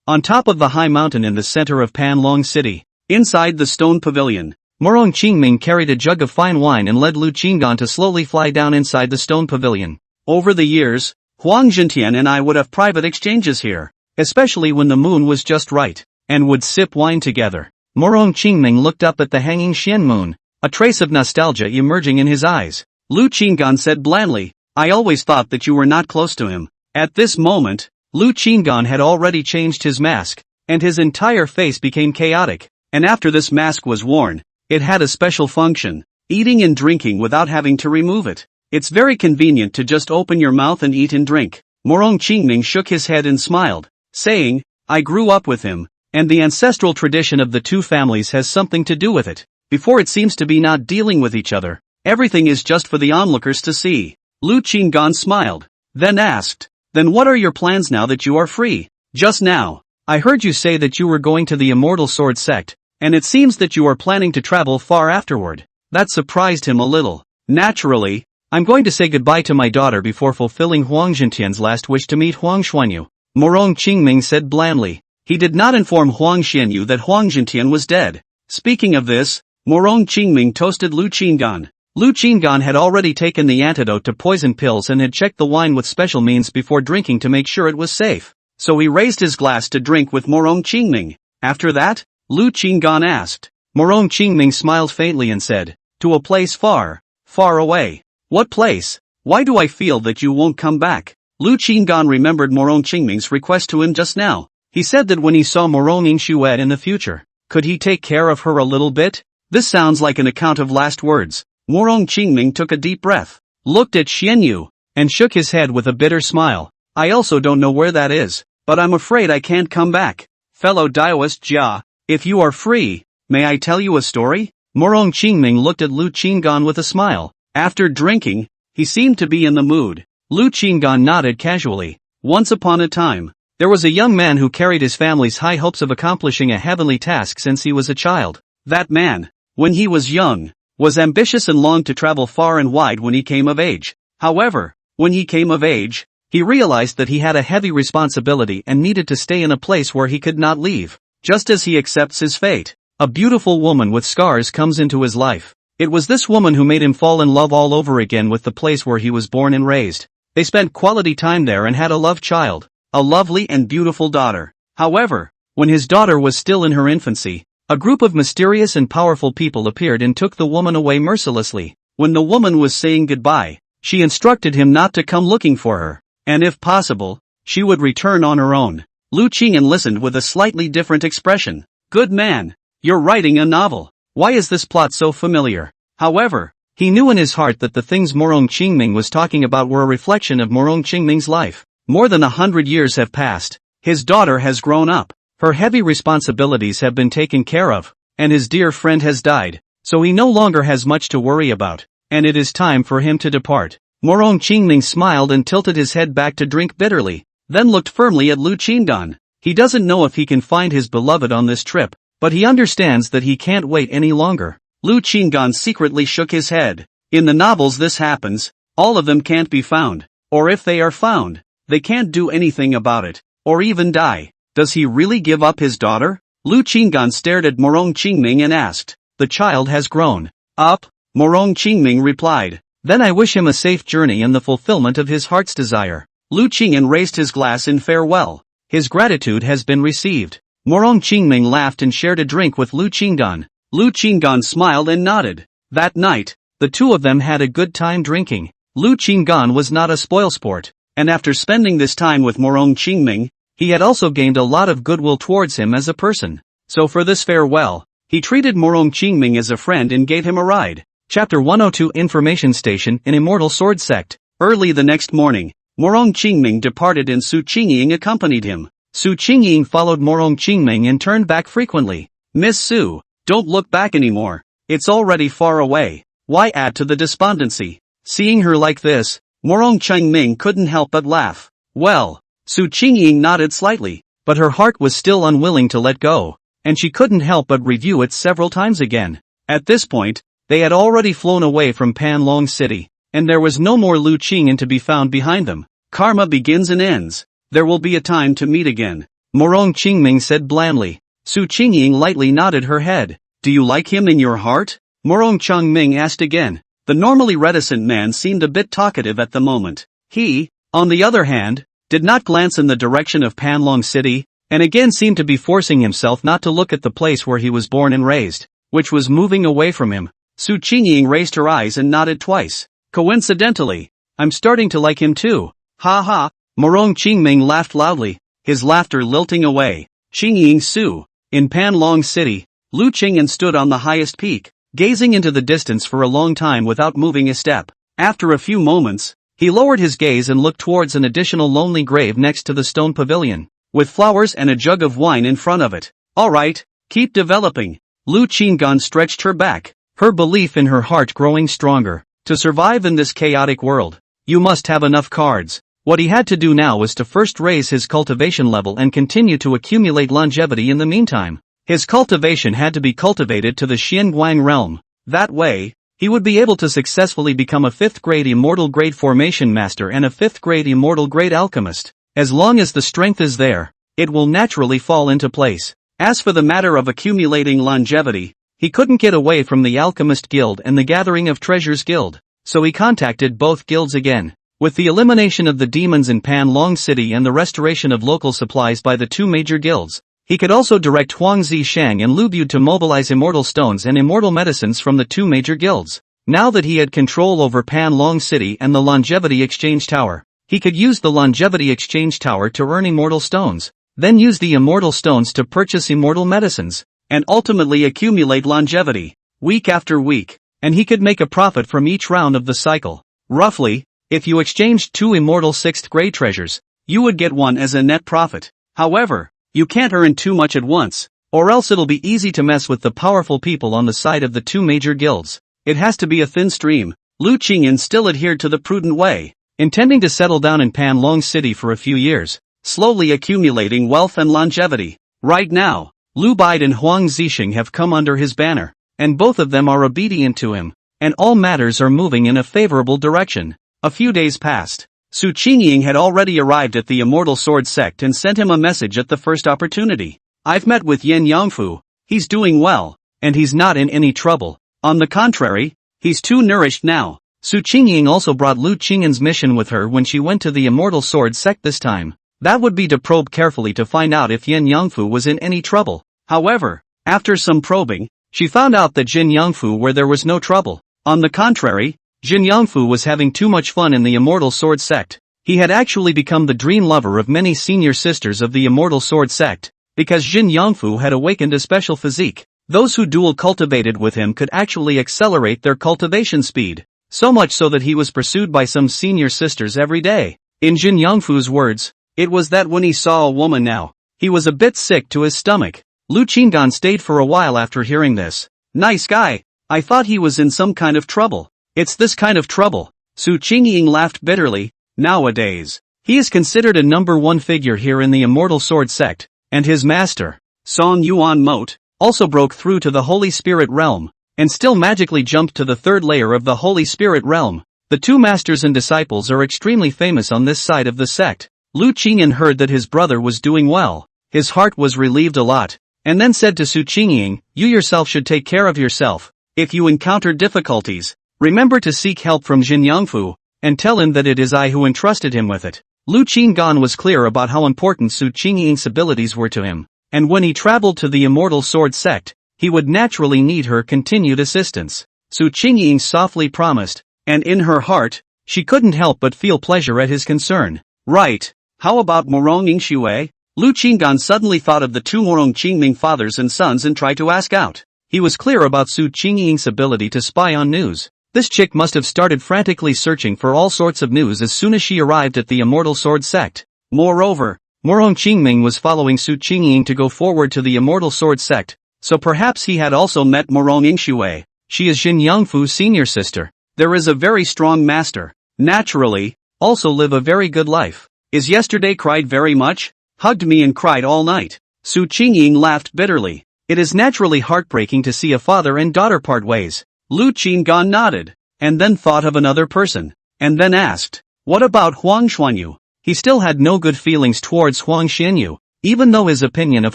on top of the high mountain in the center of Panlong City, inside the stone pavilion, Morong Qingming carried a jug of fine wine and led Lu Qinggan to slowly fly down inside the stone pavilion. Over the years, Huang Jintian and I would have private exchanges here, especially when the moon was just right, and would sip wine together. Morong Qingming looked up at the hanging Xian moon, a trace of nostalgia emerging in his eyes. Lu Qinggan said blandly, I always thought that you were not close to him. At this moment, Lu Qinggan had already changed his mask, and his entire face became chaotic, and after this mask was worn, it had a special function, eating and drinking without having to remove it. It's very convenient to just open your mouth and eat and drink. Morong Qingming shook his head and smiled, saying, I grew up with him, and the ancestral tradition of the two families has something to do with it. Before it seems to be not dealing with each other. Everything is just for the onlookers to see. Lu Qinggan smiled, then asked, then what are your plans now that you are free? Just now, I heard you say that you were going to the Immortal Sword sect, and it seems that you are planning to travel far afterward. That surprised him a little. Naturally, I'm going to say goodbye to my daughter before fulfilling Huang Zhentian's last wish to meet Huang Xuanyu. Morong Qingming said blandly. He did not inform Huang Xuanyu that Huang Zhentian was dead. Speaking of this, Morong Qingming toasted Lu Qinggan. Lu Qinggan had already taken the antidote to poison pills and had checked the wine with special means before drinking to make sure it was safe. So he raised his glass to drink with Morong Qingming. After that, Lu Qinggan asked. Morong Qingming smiled faintly and said, to a place far, far away. What place? Why do I feel that you won't come back? Lu Qinggan remembered Morong Qingming's request to him just now. He said that when he saw Morong Yingshued in the future, could he take care of her a little bit? This sounds like an account of last words. Morong Qingming took a deep breath, looked at Xianyu, and shook his head with a bitter smile. I also don't know where that is, but I'm afraid I can't come back. Fellow Daoist Jia, if you are free, may I tell you a story? Morong Qingming looked at Lu Qinggan with a smile. After drinking, he seemed to be in the mood. Lu Qinggan nodded casually. Once upon a time, there was a young man who carried his family's high hopes of accomplishing a heavenly task since he was a child. That man, when he was young, was ambitious and longed to travel far and wide when he came of age. However, when he came of age, he realized that he had a heavy responsibility and needed to stay in a place where he could not leave. Just as he accepts his fate, a beautiful woman with scars comes into his life. It was this woman who made him fall in love all over again with the place where he was born and raised. They spent quality time there and had a love child, a lovely and beautiful daughter. However, when his daughter was still in her infancy, a group of mysterious and powerful people appeared and took the woman away mercilessly. When the woman was saying goodbye, she instructed him not to come looking for her, and if possible, she would return on her own. Lu Qingyan listened with a slightly different expression. Good man, you're writing a novel. Why is this plot so familiar? However, he knew in his heart that the things Morong Qingming was talking about were a reflection of Morong Qingming's life. More than 100 years have passed. His daughter has grown up. Her heavy responsibilities have been taken care of, and his dear friend has died, so he no longer has much to worry about, and it is time for him to depart. Morong Qingming smiled and tilted his head back to drink bitterly, then looked firmly at Lu Qinggan. He doesn't know if he can find his beloved on this trip, but he understands that he can't wait any longer. Lu Qinggan secretly shook his head. In the novels this happens, all of them can't be found, or if they are found, they can't do anything about it, or even die. Does he really give up his daughter? Lu Qinggan stared at Morong Qingming and asked. The child has grown up, Morong Qingming replied. Then I wish him a safe journey and the fulfillment of his heart's desire. Lu Qingyan raised his glass in farewell. His gratitude has been received. Morong Qingming laughed and shared a drink with Lu Qinggan. Lu Qinggan smiled and nodded. That night, the two of them had a good time drinking. Lu Qinggan was not a spoilsport, and after spending this time with Morong Qingming, he had also gained a lot of goodwill towards him as a person. So for this farewell, he treated Morong Qingming as a friend and gave him a ride. Chapter 102 Information Station in Immortal Sword Sect. Early the next morning, Morong Qingming departed and Su Qingying accompanied him. Su Qingying followed Morong Qingming and turned back frequently. Miss Su, don't look back anymore. It's already far away. Why add to the despondency? Seeing her like this, Morong Qingming couldn't help but laugh. Well, Su Qingying nodded slightly, but her heart was still unwilling to let go, and she couldn't help but review it several times again. At this point, they had already flown away from Panlong City, and there was no more Lu Qingyan to be found behind them. Karma begins and ends. There will be a time to meet again, Morong Qingming said blandly. Su Qingying lightly nodded her head. Do you like him in your heart? Morong Qingming asked again. The normally reticent man seemed a bit talkative at the moment. He, on the other hand, did not glance in the direction of Panlong City, and again seemed to be forcing himself not to look at the place where he was born and raised, which was moving away from him. Su Qingying raised her eyes and nodded twice. Coincidentally, I'm starting to like him too. Ha ha. Morong Qingming laughed loudly, his laughter lilting away. Qingying Su. In Panlong City, Lu Qingyan stood on the highest peak, gazing into the distance for a long time without moving a step. After a few moments, he lowered his gaze and looked towards an additional lonely grave next to the stone pavilion, with flowers and a jug of wine in front of it. Alright, keep developing. Lu Qinggan stretched her back, her belief in her heart growing stronger. To survive in this chaotic world, you must have enough cards. What he had to do now was to first raise his cultivation level and continue to accumulate longevity in the meantime. His cultivation had to be cultivated to the Xianguang realm. That way, he would be able to successfully become a 5th grade immortal grade formation master and a 5th grade immortal grade alchemist. As long as the strength is there, it will naturally fall into place. As for the matter of accumulating longevity, he couldn't get away from the Alchemist Guild and the Gathering of Treasures Guild, so he contacted both guilds again. With the elimination of the demons in Panlong City and the restoration of local supplies by the two major guilds, he could also direct Huang Zishang and Lu Bu to mobilize immortal stones and immortal medicines from the two major guilds. Now that he had control over Panlong City and the Longevity Exchange Tower, he could use the Longevity Exchange Tower to earn immortal stones, then use the immortal stones to purchase immortal medicines, and ultimately accumulate longevity, week after week, and he could make a profit from each round of the cycle. Roughly, if you exchanged 2 immortal 6th grade treasures, you would get 1 as a net profit. However, you can't earn too much at once, or else it'll be easy to mess with the powerful people on the side of the two major guilds. It has to be a thin stream. Lu Qingyan still adhered to the prudent way, intending to settle down in Panlong City for a few years, slowly accumulating wealth and longevity. Right now, Lu Bide and Huang Zisheng have come under his banner, and both of them are obedient to him, and all matters are moving in a favorable direction. A few days passed. Su Qingying had already arrived at the Immortal Sword Sect and sent him a message at the first opportunity. I've met with Yin Yangfu, he's doing well, and he's not in any trouble. On the contrary, he's too nourished now. Su Qingying also brought Lu Qingyan's mission with her when she went to the Immortal Sword Sect this time. That would be to probe carefully to find out if Yin Yangfu was in any trouble. However, after some probing, she found out that Jin Yangfu where there was no trouble. On the contrary, Jin Yangfu was having too much fun in the Immortal Sword Sect. He had actually become the dream lover of many senior sisters of the Immortal Sword Sect, because Jin Yangfu had awakened a special physique. Those who dual cultivated with him could actually accelerate their cultivation speed, so much so that he was pursued by some senior sisters every day. In Jin Yangfu's words, it was that when he saw a woman now, he was a bit sick to his stomach. Lu Qinggan stayed for a while after hearing this. Nice guy, I thought he was in some kind of trouble. It's this kind of trouble. Su Qingying laughed bitterly. Nowadays, he is considered a number 1 figure here in the Immortal Sword Sect, and his master, Song Yuan Moat, also broke through to the Holy Spirit realm, and still magically jumped to the 3rd layer of the Holy Spirit realm. The two masters and disciples are extremely famous on this side of the sect. Lu Qingyan heard that his brother was doing well. His heart was relieved a lot, and then said to Su Qingying, you yourself should take care of yourself. If you encounter difficulties, remember to seek help from Jin Yangfu, and tell him that it is I who entrusted him with it. Lu Qinggan was clear about how important Su Qingying's abilities were to him, and when he traveled to the Immortal Sword Sect, he would naturally need her continued assistance. Su Qingying softly promised, and in her heart, she couldn't help but feel pleasure at his concern. Right, how about Morong Yingxue? Lu Qinggan suddenly thought of the two Morong Qingming fathers and sons and tried to ask out. He was clear about Su Qingying's ability to spy on news. This chick must have started frantically searching for all sorts of news as soon as she arrived at the Immortal Sword Sect. Moreover, Morong Qingming was following Su Qingying to go forward to the Immortal Sword Sect, so perhaps he had also met Morong Yingxue. She is Jin Yangfu's senior sister. There is a very strong master. Naturally, also live a very good life. Is yesterday cried very much? Hugged me and cried all night. Su Qingying laughed bitterly. It is naturally heartbreaking to see a father and daughter part ways. Lu Qinggan nodded, and then thought of another person, and then asked, what about Huang Xuanyu? He still had no good feelings towards Huang Xianyu, even though his opinion of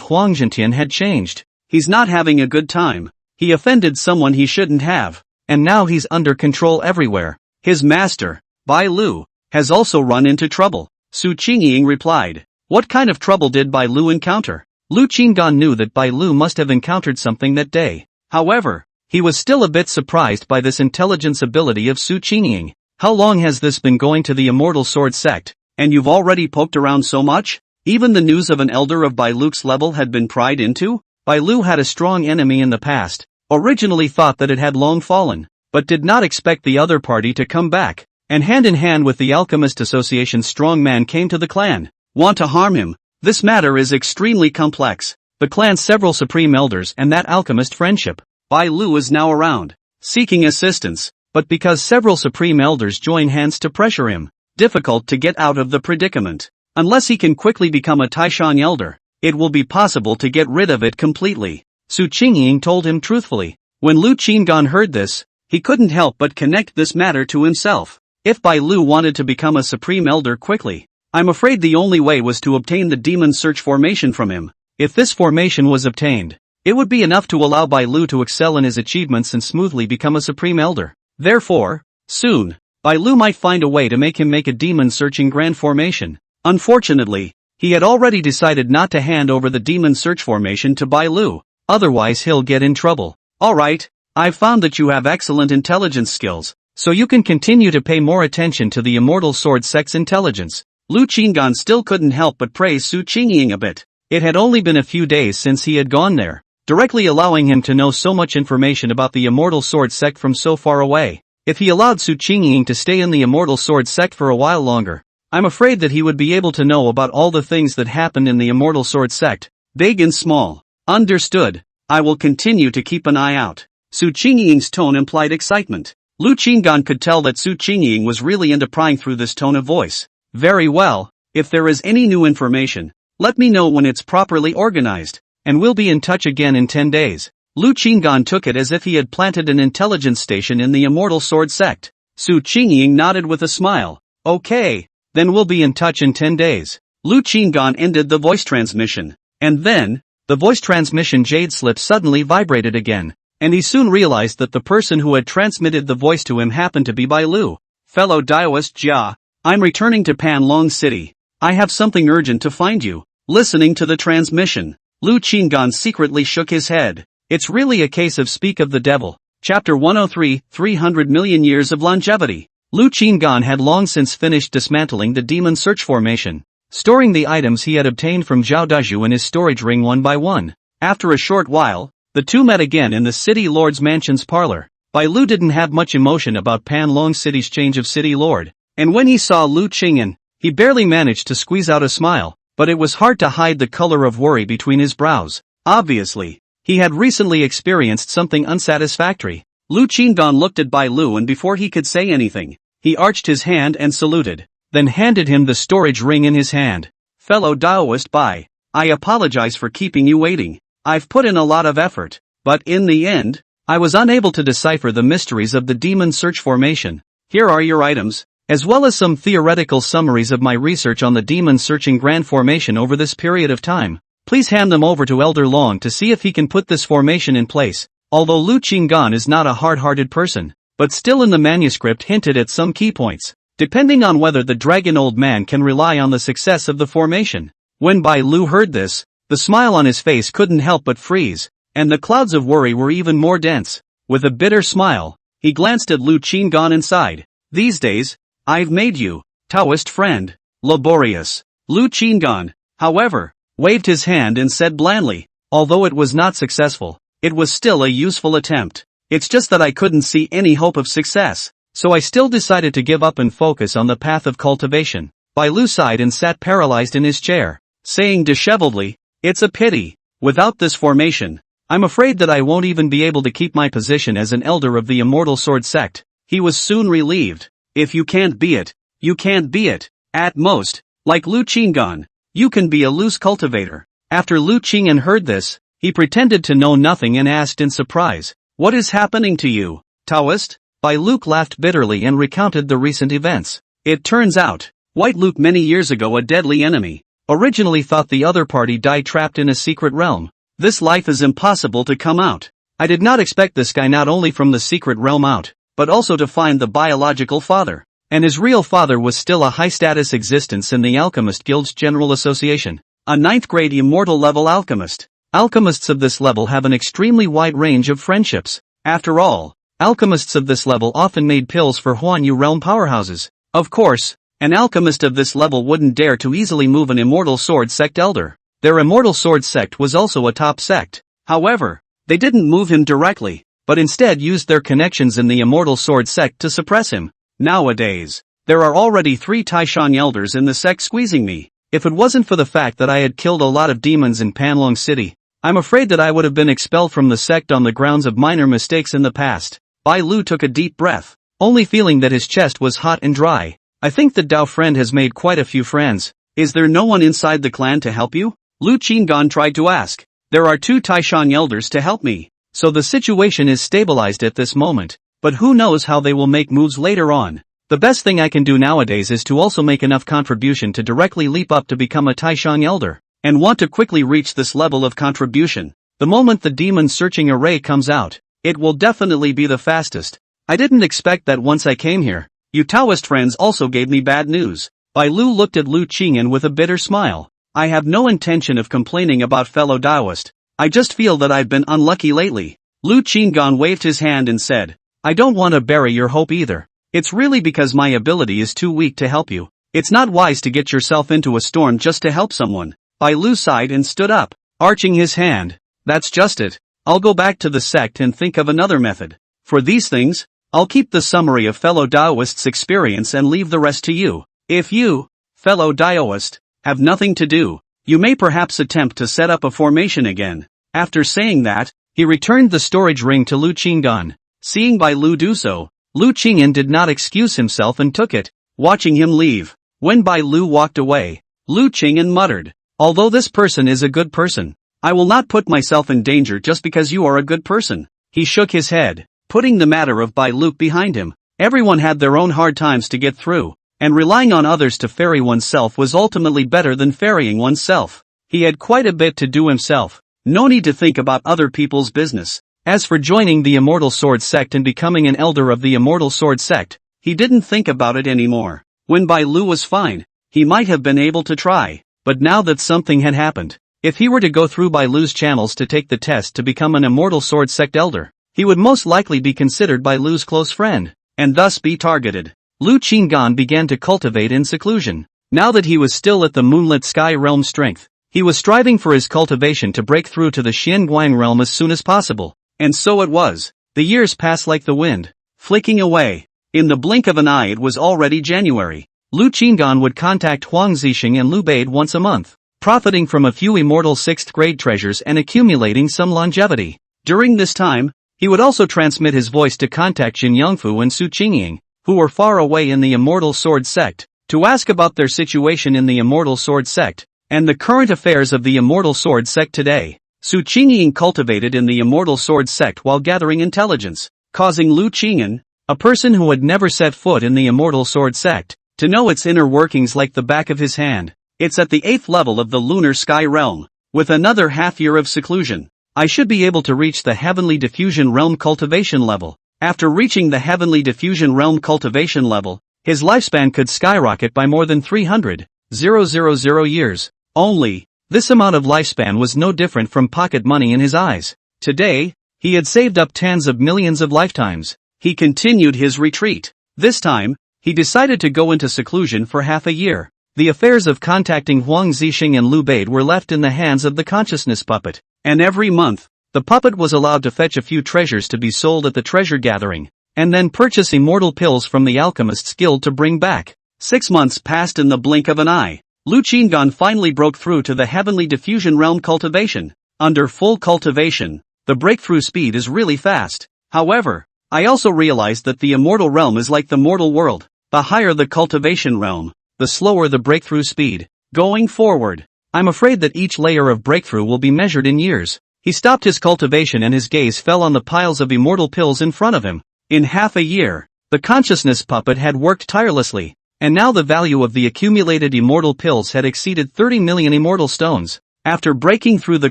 Huang Zhentian had changed. He's not having a good time. He offended someone he shouldn't have, and now he's under control everywhere. His master, Bai Lu, has also run into trouble. Su Qingying replied. What kind of trouble did Bai Lu encounter? Lu Qinggan knew that Bai Lu must have encountered something that day. However, he was still a bit surprised by this intelligence ability of Su Qingying. How long has this been going to the Immortal Sword Sect? And you've already poked around so much? Even the news of an elder of Bai Lu's level had been pried into? Bai Lu had a strong enemy in the past, originally thought that it had long fallen, but did not expect the other party to come back, and hand in hand with the Alchemist Association's strong man came to the clan. Want to harm him? This matter is extremely complex. The clan's several supreme elders and that alchemist friendship. Bai Lu is now around, seeking assistance, but because several supreme elders join hands to pressure him, difficult to get out of the predicament. Unless he can quickly become a Taishan elder, it will be possible to get rid of it completely. Su Qingying told him truthfully. When Lu Qingan heard this, he couldn't help but connect this matter to himself. If Bai Lu wanted to become a supreme elder quickly, I'm afraid the only way was to obtain the demon search formation from him. If this formation was obtained, it would be enough to allow Bai Lu to excel in his achievements and smoothly become a supreme elder. Therefore, soon, Bai Lu might find a way to make him make a demon searching grand formation. Unfortunately, he had already decided not to hand over the demon search formation to Bai Lu, otherwise he'll get in trouble. Alright, I've found that you have excellent intelligence skills, so you can continue to pay more attention to the immortal sword sect's intelligence. Lu Qingan still couldn't help but praise Su Qingying a bit. It had only been a few days since he had gone there, directly allowing him to know so much information about the immortal sword sect from so far away. If he allowed Su Qingying to stay in the immortal sword sect for a while longer, I'm afraid that he would be able to know about all the things that happened in the immortal sword sect, big and small. Understood. I will continue to keep an eye out. Su Qingying's tone implied excitement. Lu Qingan could tell that Su Qingying was really into prying through this tone of voice. Very well, if there is any new information, let me know when it's properly organized, and we'll be in touch again in 10 days. Lu Qingan took it as if he had planted an intelligence station in the immortal sword sect. Su Qingying nodded with a smile. Okay, then we'll be in touch in 10 days. Lu Qingan ended the voice transmission, and then, the voice transmission jade slip suddenly vibrated again, and he soon realized that the person who had transmitted the voice to him happened to be Bai Lu. Fellow Daoist Jia, I'm returning to Panlong City. I have something urgent to find you. Listening to the transmission, Lu Qingan secretly shook his head. It's really a case of speak of the devil. Chapter 103, 300 million years of longevity. Lu Qingan had long since finished dismantling the demon search formation, storing the items he had obtained from Zhao Dazhu in his storage ring one by one. After a short while, the two met again in the city lord's mansion's parlor. Bai Lu didn't have much emotion about Panlong City's change of city lord, and when he saw Lu Qingyan, he barely managed to squeeze out a smile, but it was hard to hide the color of worry between his brows. Obviously, he had recently experienced something unsatisfactory. Lu Qingan looked at Bai Lu and before he could say anything, he arched his hand and saluted, then handed him the storage ring in his hand. Fellow Daoist Bai, I apologize for keeping you waiting. I've put in a lot of effort, but in the end, I was unable to decipher the mysteries of the demon search formation. Here are your items, as well as some theoretical summaries of my research on the demon searching grand formation over this period of time. Please hand them over to Elder Long to see if he can put this formation in place. Although Lu Qingan is not a hard-hearted person, but still in the manuscript hinted at some key points, depending on whether the dragon old man can rely on the success of the formation. When Bai Lu heard this, the smile on his face couldn't help but freeze, and the clouds of worry were even more dense. With a bitter smile, he glanced at Lu Qingan and sighed. These days, I've made you, Taoist friend, laborious. Lu Qingan, however, waved his hand and said blandly, although it was not successful, it was still a useful attempt. It's just that I couldn't see any hope of success, so I still decided to give up and focus on the path of cultivation. Bai Lu sighed and sat paralyzed in his chair, saying disheveledly, it's a pity. Without this formation, I'm afraid that I won't even be able to keep my position as an elder of the immortal sword sect. He was soon relieved. If you can't be it, you can't be it. At most, like Lu Qingan, you can be a loose cultivator. After Lu Qingyan heard this, he pretended to know nothing and asked in surprise, what is happening to you, Taoist? Bai Lu laughed bitterly and recounted the recent events. It turns out, White Luke many years ago a deadly enemy, originally thought the other party died trapped in a secret realm. This life is impossible to come out. I did not expect this guy not only from the secret realm out, but also to find the biological father. And his real father was still a high-status existence in the Alchemist Guild's General Association. A 9th grade immortal level alchemist. Alchemists of this level have an extremely wide range of friendships. After all, alchemists of this level often made pills for Huan Yu realm powerhouses. Of course, An alchemist of this level wouldn't dare to easily move an immortal sword sect elder. Their immortal sword sect was also a top sect. However, they didn't move him directly, but instead used their connections in the immortal sword sect to suppress him. Nowadays, there are already 3 Taishan elders in the sect squeezing me. If it wasn't for the fact that I had killed a lot of demons in Panlong City, I'm afraid that I would have been expelled from the sect on the grounds of minor mistakes in the past. Bai Lu took a deep breath, only feeling that his chest was hot and dry. I think the Dao friend has made quite a few friends. Is there no one inside the clan to help you? Lu Qinggan tried to ask. There are 2 Taishan elders to help me, so the situation is stabilized at this moment, but who knows how they will make moves later on. The best thing I can do nowadays is to also make enough contribution to directly leap up to become a Taishan elder, and want to quickly reach this level of contribution. The moment the demon searching array comes out, it will definitely be the fastest. I didn't expect that once I came here. You Taoist friends also gave me bad news. Bai Lu looked at Lu Qingyan with a bitter smile. I have no intention of complaining about fellow Taoist. I just feel that I've been unlucky lately. Lu Qinggan waved his hand and said, I don't want to bury your hope either. It's really because my ability is too weak to help you. It's not wise to get yourself into a storm just to help someone. Bai Lu sighed and stood up, arching his hand. That's just it. I'll go back to the sect and think of another method. For these things, I'll keep the summary of fellow Taoists' experience and leave the rest to you. If you, fellow Taoist, have nothing to do, you may perhaps attempt to set up a formation again. After saying that, he returned the storage ring to Lu Qinggan. Seeing Bai Lu do so, Lu Qingyan did not excuse himself and took it, watching him leave. When Bai Lu walked away, Lu Qingyan muttered, although this person is a good person, I will not put myself in danger just because you are a good person. He shook his head, putting the matter of Bai Lu behind him. Everyone had their own hard times to get through, and relying on others to ferry oneself was ultimately better than ferrying oneself. He had quite a bit to do himself. No need to think about other people's business. As for joining the Immortal Sword Sect and becoming an elder of the Immortal Sword Sect, he didn't think about it anymore. When Bai Lu was fine, he might have been able to try, but now that something had happened, if he were to go through Bai Lu's channels to take the test to become an Immortal Sword Sect elder, he would most likely be considered Bai Lu's close friend, and thus be targeted. Lu Qinggan began to cultivate in seclusion. Now that he was still at the Moonlit Sky Realm strength, he was striving for his cultivation to break through to the Xianguang realm as soon as possible. And so it was. The years passed like the wind, flicking away. In the blink of an eye it was already January. Lu Qinggan would contact Huang Zixing and Lu Bade once a month, profiting from a few immortal 6th grade treasures and accumulating some longevity. During this time, he would also transmit his voice to contact Jin Yangfu and Su Qingying, who were far away in the Immortal Sword Sect, to ask about their situation in the Immortal Sword Sect, and the current affairs of the Immortal Sword Sect today. Su Qingying cultivated in the Immortal Sword Sect while gathering intelligence, causing Lu Qingyan, a person who had never set foot in the Immortal Sword Sect, to know its inner workings like the back of his hand. It's at the 8th level of the Lunar Sky Realm. With another half year of seclusion, I should be able to reach the Heavenly Diffusion Realm cultivation level. After reaching the Heavenly Diffusion Realm cultivation level, his lifespan could skyrocket by more than 300,000 years. Only, this amount of lifespan was no different from pocket money in his eyes. Today, he had saved up tens of millions of lifetimes. He continued his retreat. This time, he decided to go into seclusion for half a year. The affairs of contacting Huang Zixing and Lu Bade were left in the hands of the consciousness puppet, and every month, the puppet was allowed to fetch a few treasures to be sold at the treasure gathering, and then purchase immortal pills from the Alchemist's Guild to bring back. 6 months passed in the blink of an eye. Lu Qinggan finally broke through to the Heavenly Diffusion Realm cultivation. Under full cultivation, the breakthrough speed is really fast. However, I also realized that the immortal realm is like the mortal world. The higher the cultivation realm, the slower the breakthrough speed. Going forward, I'm afraid that each layer of breakthrough will be measured in years. He stopped his cultivation and his gaze fell on the piles of immortal pills in front of him. In half a year, the consciousness puppet had worked tirelessly, and now the value of the accumulated immortal pills had exceeded 30 million immortal stones. After breaking through the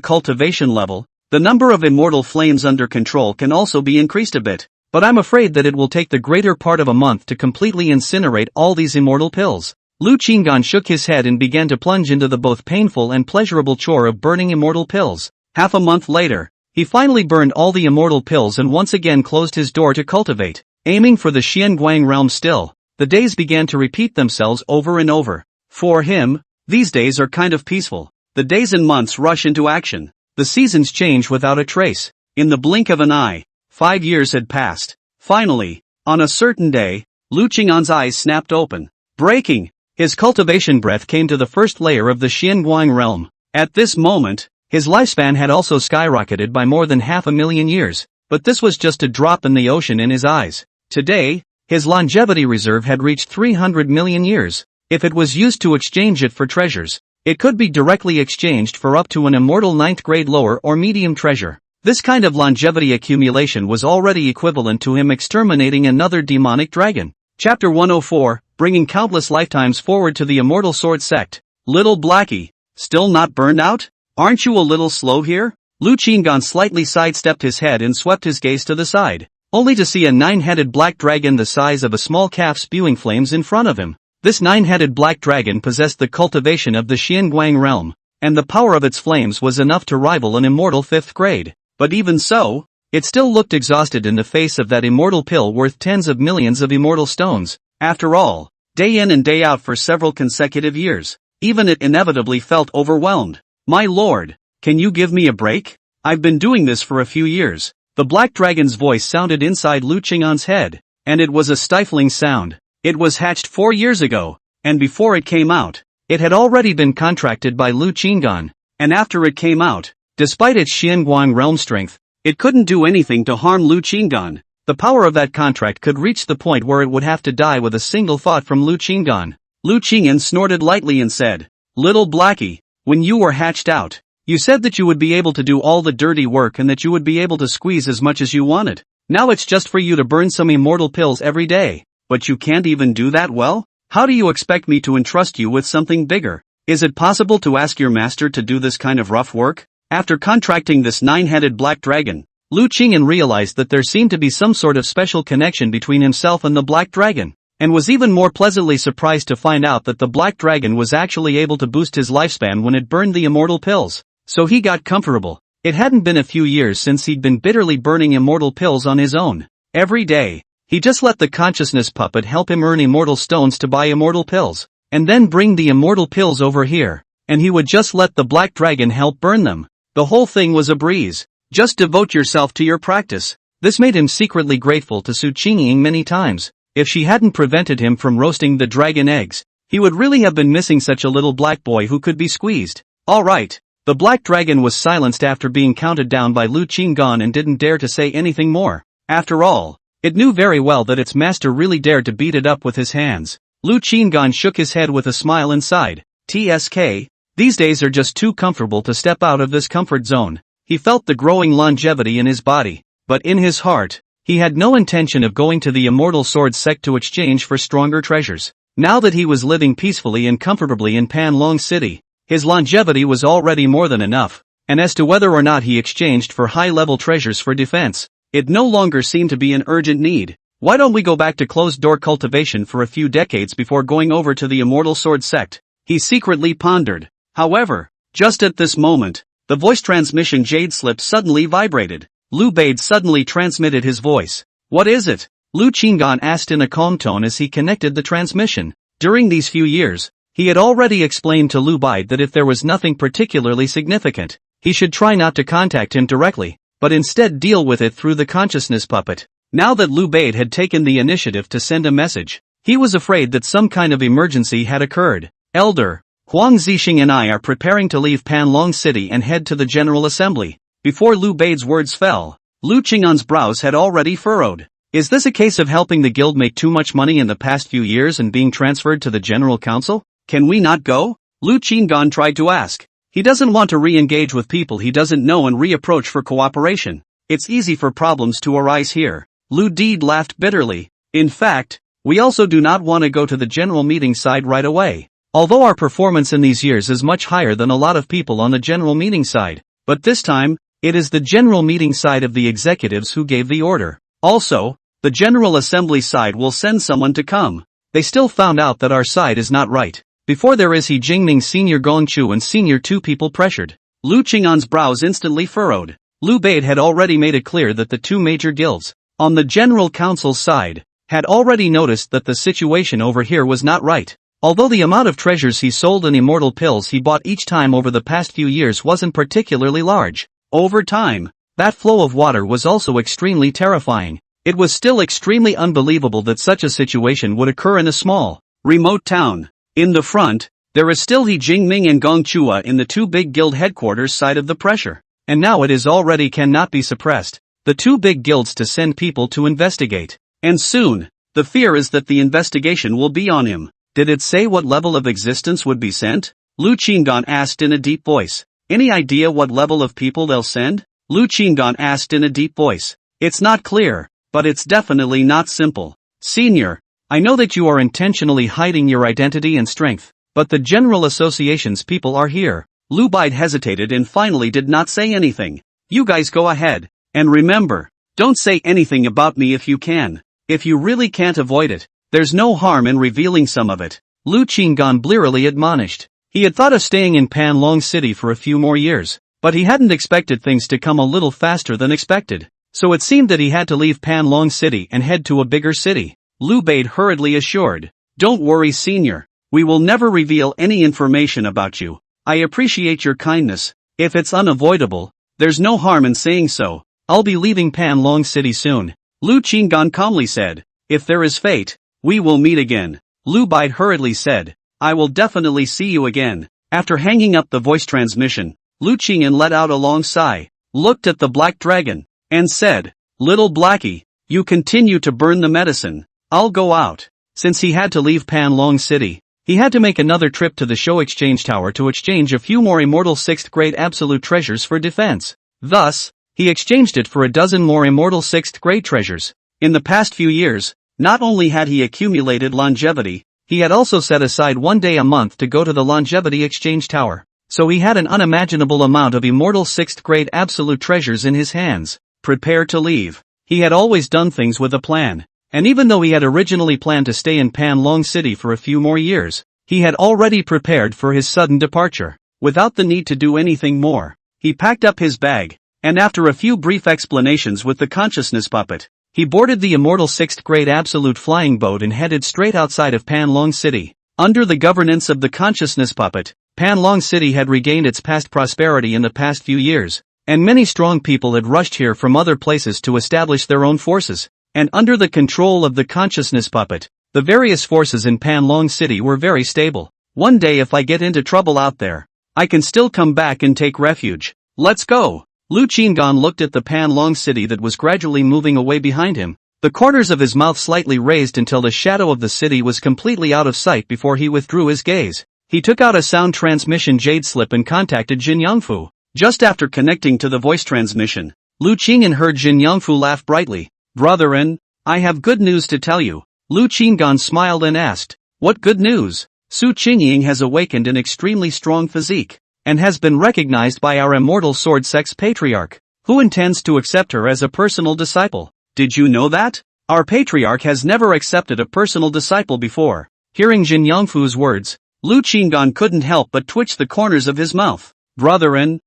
cultivation level, the number of immortal flames under control can also be increased a bit, but I'm afraid that it will take the greater part of a month to completely incinerate all these immortal pills. Lu Qinggan shook his head and began to plunge into the both painful and pleasurable chore of burning immortal pills. Half a month later, he finally burned all the immortal pills and once again closed his door to cultivate, aiming for the Xianguang realm still. the days began to repeat themselves over and over. For him, these days are kind of peaceful. The days and months rush into action. The seasons change without a trace. In the blink of an eye, 5 years had passed. Finally, on a certain day, Lu Qing'an's eyes snapped open. Breaking! His cultivation breath came to the first layer of the Xianguang realm. At this moment, his lifespan had also skyrocketed by more than 500,000 years, but this was just a drop in the ocean in his eyes. Today, his longevity reserve had reached 300 million years. If it was used to exchange it for treasures, it could be directly exchanged for up to an immortal 9th grade lower or medium treasure. This kind of longevity accumulation was already equivalent to him exterminating another demonic dragon. Chapter 104, bringing countless lifetimes forward to the immortal sword sect. Little Blackie, still not burned out? Aren't you a little slow here? Lu Qing'an slightly sidestepped his head and swept his gaze to the side, only to see a 9-headed black dragon the size of a small calf spewing flames in front of him. This 9-headed black dragon possessed the cultivation of the Xianguang realm, and the power of its flames was enough to rival an immortal 5th grade. But even so, it still looked exhausted in the face of that immortal pill worth tens of millions of immortal stones. After all, day in and day out for several consecutive years, even it inevitably felt overwhelmed. My lord, can you give me a break? I've been doing this for a few years. The black dragon's voice sounded inside Lu Qing'an's head, and it was a stifling sound. It was hatched 4 years ago, and before it came out, it had already been contracted by Lu Qing'an, and after it came out, despite its Xianguang realm strength, it couldn't do anything to harm Lu Qing'an. The power of that contract could reach the point where it would have to die with a single thought from Lu Qing'an. Lu Qing'an snorted lightly and said, Little Blackie, when you were hatched out, you said that you would be able to do all the dirty work and that you would be able to squeeze as much as you wanted. Now it's just for you to burn some immortal pills every day. But you can't even do that well? How do you expect me to entrust you with something bigger? Is it possible to ask your master to do this kind of rough work? After contracting this 9-headed black dragon, Lu Qing'an realized that there seemed to be some sort of special connection between himself and the black dragon, and was even more pleasantly surprised to find out that the black dragon was actually able to boost his lifespan when it burned the immortal pills. So he got comfortable. It hadn't been a few years since he'd been bitterly burning immortal pills on his own. Every day, he just let the consciousness puppet help him earn immortal stones to buy immortal pills, and then bring the immortal pills over here, and he would just let the black dragon help burn them. The whole thing was a breeze. Just devote yourself to your practice. This made him secretly grateful to Su Qingying many times. If she hadn't prevented him from roasting the dragon eggs, he would really have been missing such a little black boy who could be squeezed. Alright. The black dragon was silenced after being counted down by Lu Qing'an and didn't dare to say anything more. After all, it knew very well that its master really dared to beat it up with his hands. Lu Qing'an shook his head with a smile and sighed. TSK, these days are just too comfortable to step out of this comfort zone. He felt the growing longevity in his body, but in his heart, he had no intention of going to the immortal sword sect to exchange for stronger treasures. Now that he was living peacefully and comfortably in Panlong City, his longevity was already more than enough, and as to whether or not he exchanged for high-level treasures for defense, it no longer seemed to be an urgent need. Why don't we go back to closed-door cultivation for a few decades before going over to the immortal sword sect? He secretly pondered. However, just at this moment, the voice transmission jade slip suddenly vibrated. Lu Bade suddenly transmitted his voice. What is it? Lu Qing'an asked in a calm tone as he connected the transmission. During these few years, he had already explained to Lu Bade that if there was nothing particularly significant, he should try not to contact him directly, but instead deal with it through the consciousness puppet. Now that Lu Bade had taken the initiative to send a message, he was afraid that some kind of emergency had occurred. Elder, Huang Zixing and I are preparing to leave Panlong City and head to the General Assembly. Before Lu Bade's words fell, Lu Qing'an's brows had already furrowed. Is this a case of helping the guild make too much money in the past few years and being transferred to the General Council? Can we not go? Lu Qing'an tried to ask. He doesn't want to re-engage with people he doesn't know and re-approach for cooperation. It's easy for problems to arise here. Lu Deed laughed bitterly. In fact, we also do not want to go to the general meeting side right away. Although our performance in these years is much higher than a lot of people on the general meeting side, but this time, it is the general meeting side of the executives who gave the order. Also, the General Assembly side will send someone to come. They still found out that our side is not right. Before there is He Jingming Senior Gongchu and Senior two people pressured. Lu Qing'an's brows instantly furrowed. Lu Bade had already made it clear that the two major guilds, on the General Council's side, had already noticed that the situation over here was not right. Although the amount of treasures he sold and immortal pills he bought each time over the past few years wasn't particularly large, over time, that flow of water was also extremely terrifying. It was still extremely unbelievable that such a situation would occur in a small, remote town. In the front, there is still He Jingming and Gong Chua in the two big guild headquarters side of the pressure. And now it is already cannot be suppressed. The two big guilds to send people to investigate. And soon, the fear is that the investigation will be on him. Did it say what level of existence would be sent? Lu Qinggan asked in a deep voice. Any idea what level of people they'll send? Lu Qinggan asked in a deep voice. It's not clear, but it's definitely not simple. Senior, I know that you are intentionally hiding your identity and strength, but the general association's people are here. Lu Bide hesitated and finally did not say anything. You guys go ahead. And remember, don't say anything about me if you can. If you really can't avoid it, there's no harm in revealing some of it. Lu Qinggan blearily admonished. He had thought of staying in Panlong City for a few more years, but he hadn't expected things to come a little faster than expected. So it seemed that he had to leave Panlong City and head to a bigger city. Lu Bade hurriedly assured. Don't worry, Senior. We will never reveal any information about you. I appreciate your kindness. If it's unavoidable, there's no harm in saying so. I'll be leaving Panlong City soon. Lu Qinggan calmly said. If there is fate, we will meet again. Lu Bide hurriedly said. I will definitely see you again. After hanging up the voice transmission, Lu Qingyan let out a long sigh, looked at the black dragon, and said, Little Blackie, you continue to burn the medicine. I'll go out. Since he had to leave Panlong City, he had to make another trip to the show exchange tower to exchange a few more immortal 6th grade absolute treasures for defense. Thus, he exchanged it for a dozen more immortal 6th grade treasures. In the past few years, not only had he accumulated longevity, he had also set aside one day a month to go to the longevity exchange tower. So he had an unimaginable amount of immortal 6th grade absolute treasures in his hands. Prepare to leave. He had always done things with a plan. And even though he had originally planned to stay in Panlong City for a few more years, he had already prepared for his sudden departure. Without the need to do anything more, he packed up his bag, and after a few brief explanations with the consciousness puppet, he boarded the immortal 6th grade absolute flying boat and headed straight outside of Panlong City. Under the governance of the consciousness puppet, Panlong City had regained its past prosperity in the past few years, and many strong people had rushed here from other places to establish their own forces. And under the control of the consciousness puppet, the various forces in Panlong City were very stable. One day if I get into trouble out there, I can still come back and take refuge. Let's go. Lu Qinggan looked at the Panlong City that was gradually moving away behind him, the corners of his mouth slightly raised until the shadow of the city was completely out of sight before he withdrew his gaze. He took out a sound transmission jade slip and contacted Jin Yangfu. Just after connecting to the voice transmission, Lu Qingyan heard Jin Yangfu laugh brightly. Brethren, I have good news to tell you. Lu Qinggan smiled and asked, what good news? Su Qingying has awakened an extremely strong physique, and has been recognized by our immortal sword sex patriarch, who intends to accept her as a personal disciple. Did you know that? Our patriarch has never accepted a personal disciple before. Hearing Jin Yangfu's words, Lu Qinggan couldn't help but twitch the corners of his mouth. Brethren,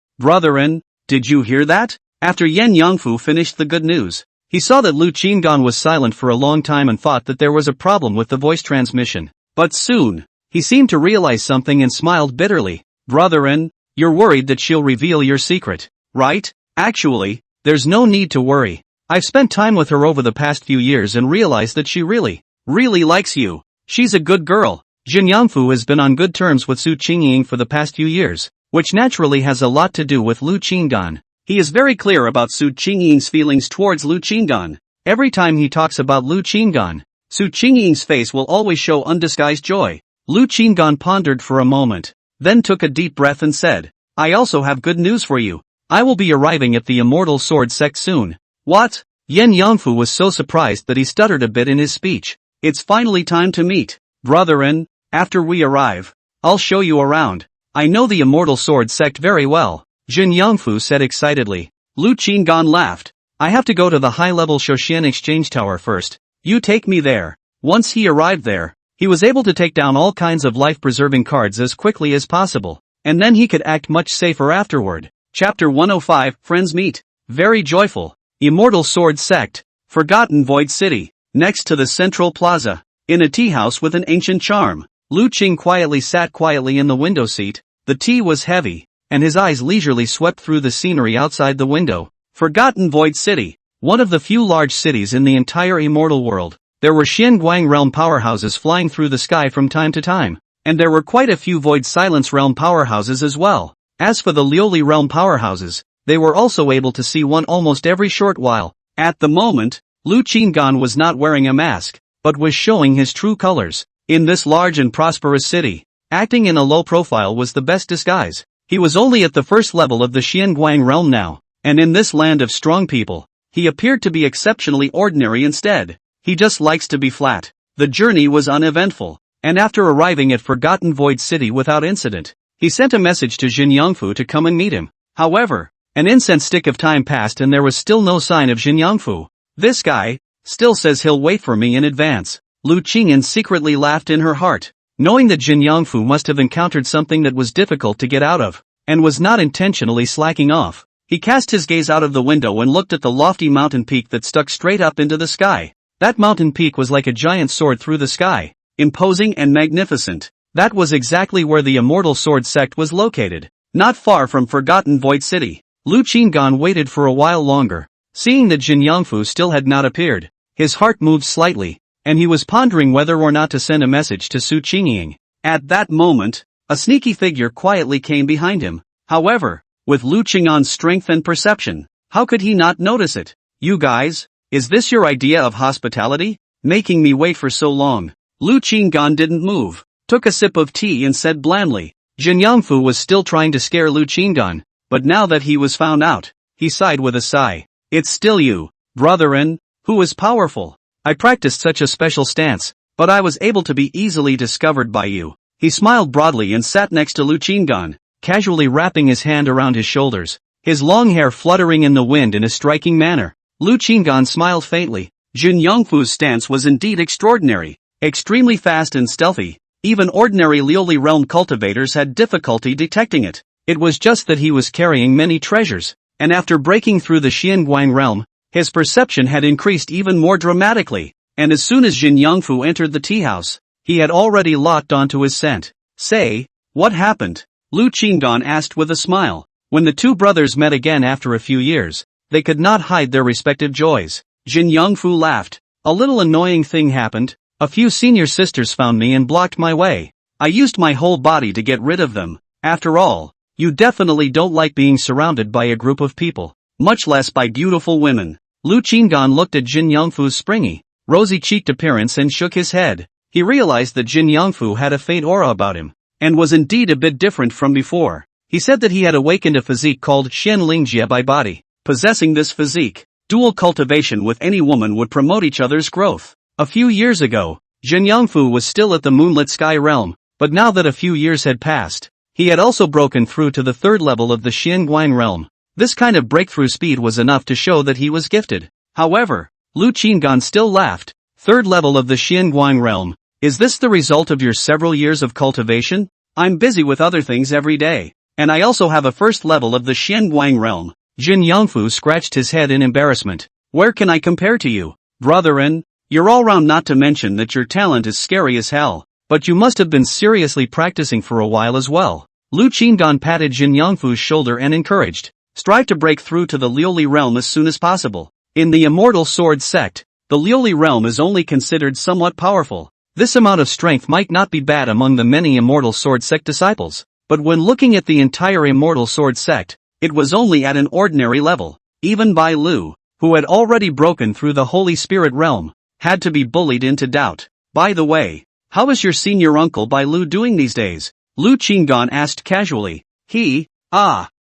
did you hear that? After Yen Yangfu finished the good news, he saw that Lu Qinggan was silent for a long time and thought that there was a problem with the voice transmission. But soon, he seemed to realize something and smiled bitterly. Brethren, you're worried that she'll reveal your secret, right? Actually, there's no need to worry. I've spent time with her over the past few years and realized that she really likes you. She's a good girl. Jin Yangfu has been on good terms with Su Qingying for the past few years, which naturally has a lot to do with Lu Qinggan. He is very clear about Su Qingying's feelings towards Lu Qinggan. Every time he talks about Lu Qinggan, Su Qingying's face will always show undisguised joy. Lu Qinggan pondered for a moment, then took a deep breath and said, I also have good news for you. I will be arriving at the immortal sword sect soon. What? Yen Yangfu was so surprised that he stuttered a bit in his speech. It's finally time to meet. Brethren, after we arrive, I'll show you around. I know the immortal sword sect very well. Jin Yangfu said excitedly. Lu Qinggan laughed. I have to go to the high-level Shoshan exchange tower first. You take me there. Once he arrived there, he was able to take down all kinds of life-preserving cards as quickly as possible, and then he could act much safer afterward. Chapter 105, Friends Meet. Very joyful. Immortal Sword Sect. Forgotten Void City. next to the central plaza, in a tea house with an ancient charm. Lu Qing sat quietly in the window seat. The tea was heavy, and his eyes leisurely swept through the scenery outside the window. Forgotten Void City, one of the few large cities in the entire immortal world. There were Xianguang realm powerhouses flying through the sky from time to time, and there were quite a few Void Silence realm powerhouses as well. As for the Lioli realm powerhouses, they were also able to see one almost every short while. At the moment, Lu Qinggan was not wearing a mask, but was showing his true colors. In this large and prosperous city, acting in a low profile was the best disguise. He was only at the first level of the Xianguang realm now, and in this land of strong people, he appeared to be exceptionally ordinary instead. He just likes to be flat. The journey was uneventful, and after arriving at Forgotten Void City without incident, he sent a message to Jin Yangfu to come and meet him. However, an incense stick of time passed and there was still no sign of Jin Yangfu. This guy still says he'll wait for me in advance. Lu Qingyan secretly laughed in her heart, knowing that Jin Yangfu must have encountered something that was difficult to get out of, and was not intentionally slacking off. He cast his gaze out of the window and looked at the lofty mountain peak that stuck straight up into the sky. That mountain peak was like a giant sword through the sky, imposing and magnificent. That was exactly where the Immortal Sword Sect was located, not far from Forgotten Void City. Lu Qinggan waited for a while longer. Seeing that Jin Yangfu still had not appeared, his heart moved slightly, and he was pondering whether or not to send a message to Su Qingying. At that moment, a sneaky figure quietly came behind him. However, with Lu Qinggan's strength and perception, how could he not notice it? You guys, is this your idea of hospitality? Making me wait for so long. Lu Qinggan didn't move, took a sip of tea and said blandly. Jin Yangfu was still trying to scare Lu Qinggan, but now that he was found out, he sighed with a sigh. It's still you, brother-in, who is powerful. I practiced such a special stance, but I was able to be easily discovered by you. He smiled broadly and sat next to Lu Qinggan, casually wrapping his hand around his shoulders, his long hair fluttering in the wind in a striking manner. Lu Qinggan smiled faintly. Jin Yangfu's stance was indeed extraordinary, extremely fast and stealthy. Even ordinary Lioli realm cultivators had difficulty detecting it. It was just that he was carrying many treasures, and after breaking through the Xianguang realm, his perception had increased even more dramatically, and as soon as Jin Yangfu entered the tea house, he had already locked onto his scent. Say, what happened? Lu Qingdan asked with a smile. When the two brothers met again after a few years, they could not hide their respective joys. Jin Yangfu laughed. A little annoying thing happened. A few senior sisters found me and blocked my way. I used my whole body to get rid of them. After all, you definitely don't like being surrounded by a group of people, much less by beautiful women. Lu Qinggan looked at Jin Yangfu's springy, rosy-cheeked appearance and shook his head. He realized that Jin Yangfu had a faint aura about him, and was indeed a bit different from before. He said that he had awakened a physique called Xianlingjia by body. Possessing this physique, dual cultivation with any woman would promote each other's growth. A few years ago, Jin Yangfu was still at the moonlit sky realm, but now that a few years had passed, he had also broken through to the third level of the Xianguang realm. This kind of breakthrough speed was enough to show that he was gifted. However, Lu Qinggan still laughed. Third level of the Xianguang realm. Is this the result of your several years of cultivation? I'm busy with other things every day, and I also have a first level of the Xianguang realm. Jin Yangfu scratched his head in embarrassment. Where can I compare to you, brother-in? You're all round, not to mention that your talent is scary as hell, but you must have been seriously practicing for a while as well. Lu Qingdan patted Jin Yangfu's shoulder and encouraged. Strive to break through to the Lioli realm as soon as possible. In the Immortal Sword Sect, the Lioli realm is only considered somewhat powerful. This amount of strength might not be bad among the many Immortal Sword Sect disciples, but when looking at the entire Immortal Sword Sect, it was only at an ordinary level. Even Bai Lu, who had already broken through the Holy Spirit realm, had to be bullied into doubt. By the way, how is your senior uncle Bai Lu doing these days? Lu Qinggan asked casually. He,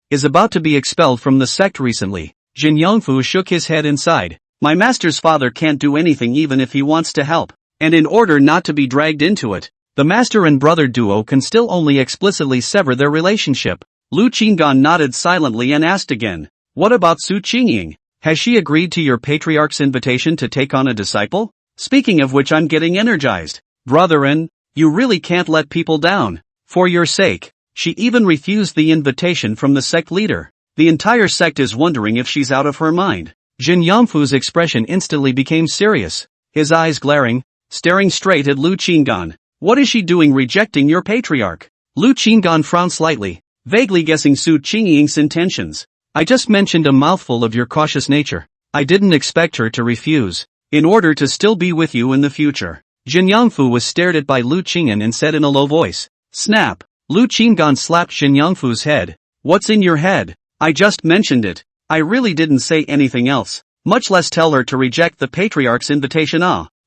is about to be expelled from the sect recently. Jin Yangfu shook his head inside. My master's father can't do anything even if he wants to help, and in order not to be dragged into it, the master and brother duo can still only explicitly sever their relationship. Lu Qinggan nodded silently and asked again, what about Su Qingying? Has she agreed to your patriarch's invitation to take on a disciple? Speaking of which, I'm getting energized. Brother-in, you really can't let people down. For your sake, she even refused the invitation from the sect leader. The entire sect is wondering if she's out of her mind. Jin Yangfu's expression instantly became serious. his eyes glaring, staring straight at Lu Qinggan. What is she doing rejecting your patriarch? Lu Qinggan frowned slightly, vaguely guessing Su Qingying's intentions. I just mentioned a mouthful of your cautious nature. I didn't expect her to refuse. In order to still be with you in the future. Jin Yangfu was stared at by Lu Qingyan and said in a low voice. Snap! Lu Qinggan slapped Jin Yangfu's head. What's in your head? I just mentioned it. I really didn't say anything else. Much less tell her to reject the patriarch's invitation.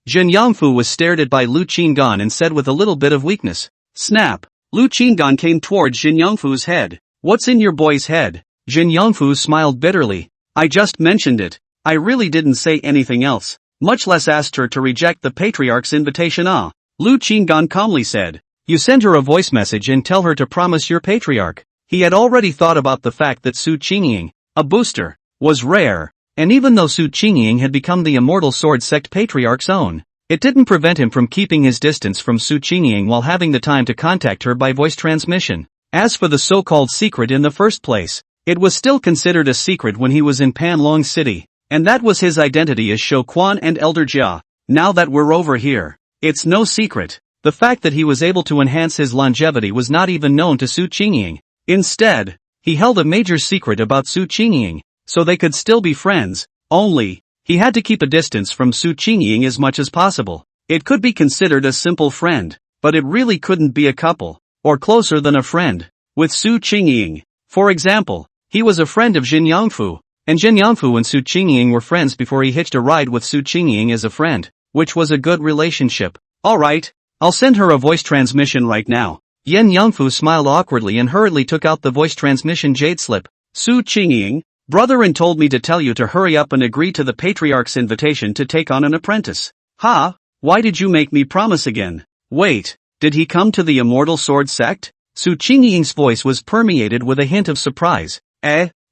Jin Yangfu was stared at by Lu Qinggan and said with a little bit of weakness. Snap! Lu Qinggan came towards Jin Yangfu's head. What's in your boy's head? Jin Yangfu smiled bitterly. I just mentioned it. I really didn't say anything else. Much less asked her to reject the patriarch's invitation. Lu Qinggan calmly said. You send her a voice message and tell her to promise your patriarch. He had already thought about the fact that Su Qingying, a booster, was rare, and even though Su Qingying had become the immortal sword sect patriarch's own, it didn't prevent him from keeping his distance from Su Qingying while having the time to contact her by voice transmission. As for the so-called secret in the first place, it was still considered a secret when he was in Panlong City, and that was his identity as Shou Quan and Elder Jia. Now that we're over here, it's no secret. The fact that he was able to enhance his longevity was not even known to Su Qingying. Instead, he held a major secret about Su Qingying, so they could still be friends, only, he had to keep a distance from Su Qingying as much as possible. It could be considered a simple friend, but it really couldn't be a couple, or closer than a friend, with Su Qingying. For example, he was a friend of Jin Yangfu, and Jin Yangfu and Su Qingying were friends before he hitched a ride with Su Qingying as a friend, which was a good relationship. Alright, I'll send her a voice transmission right now. Yen Yangfu smiled awkwardly and hurriedly took out the voice transmission jade slip. Su Qingying, brother, and told me to tell you to hurry up and agree to the patriarch's invitation to take on an apprentice. Ha? Why did you make me promise again? Wait, did he come to the immortal sword sect? Su Qingying's voice was permeated with a hint of surprise.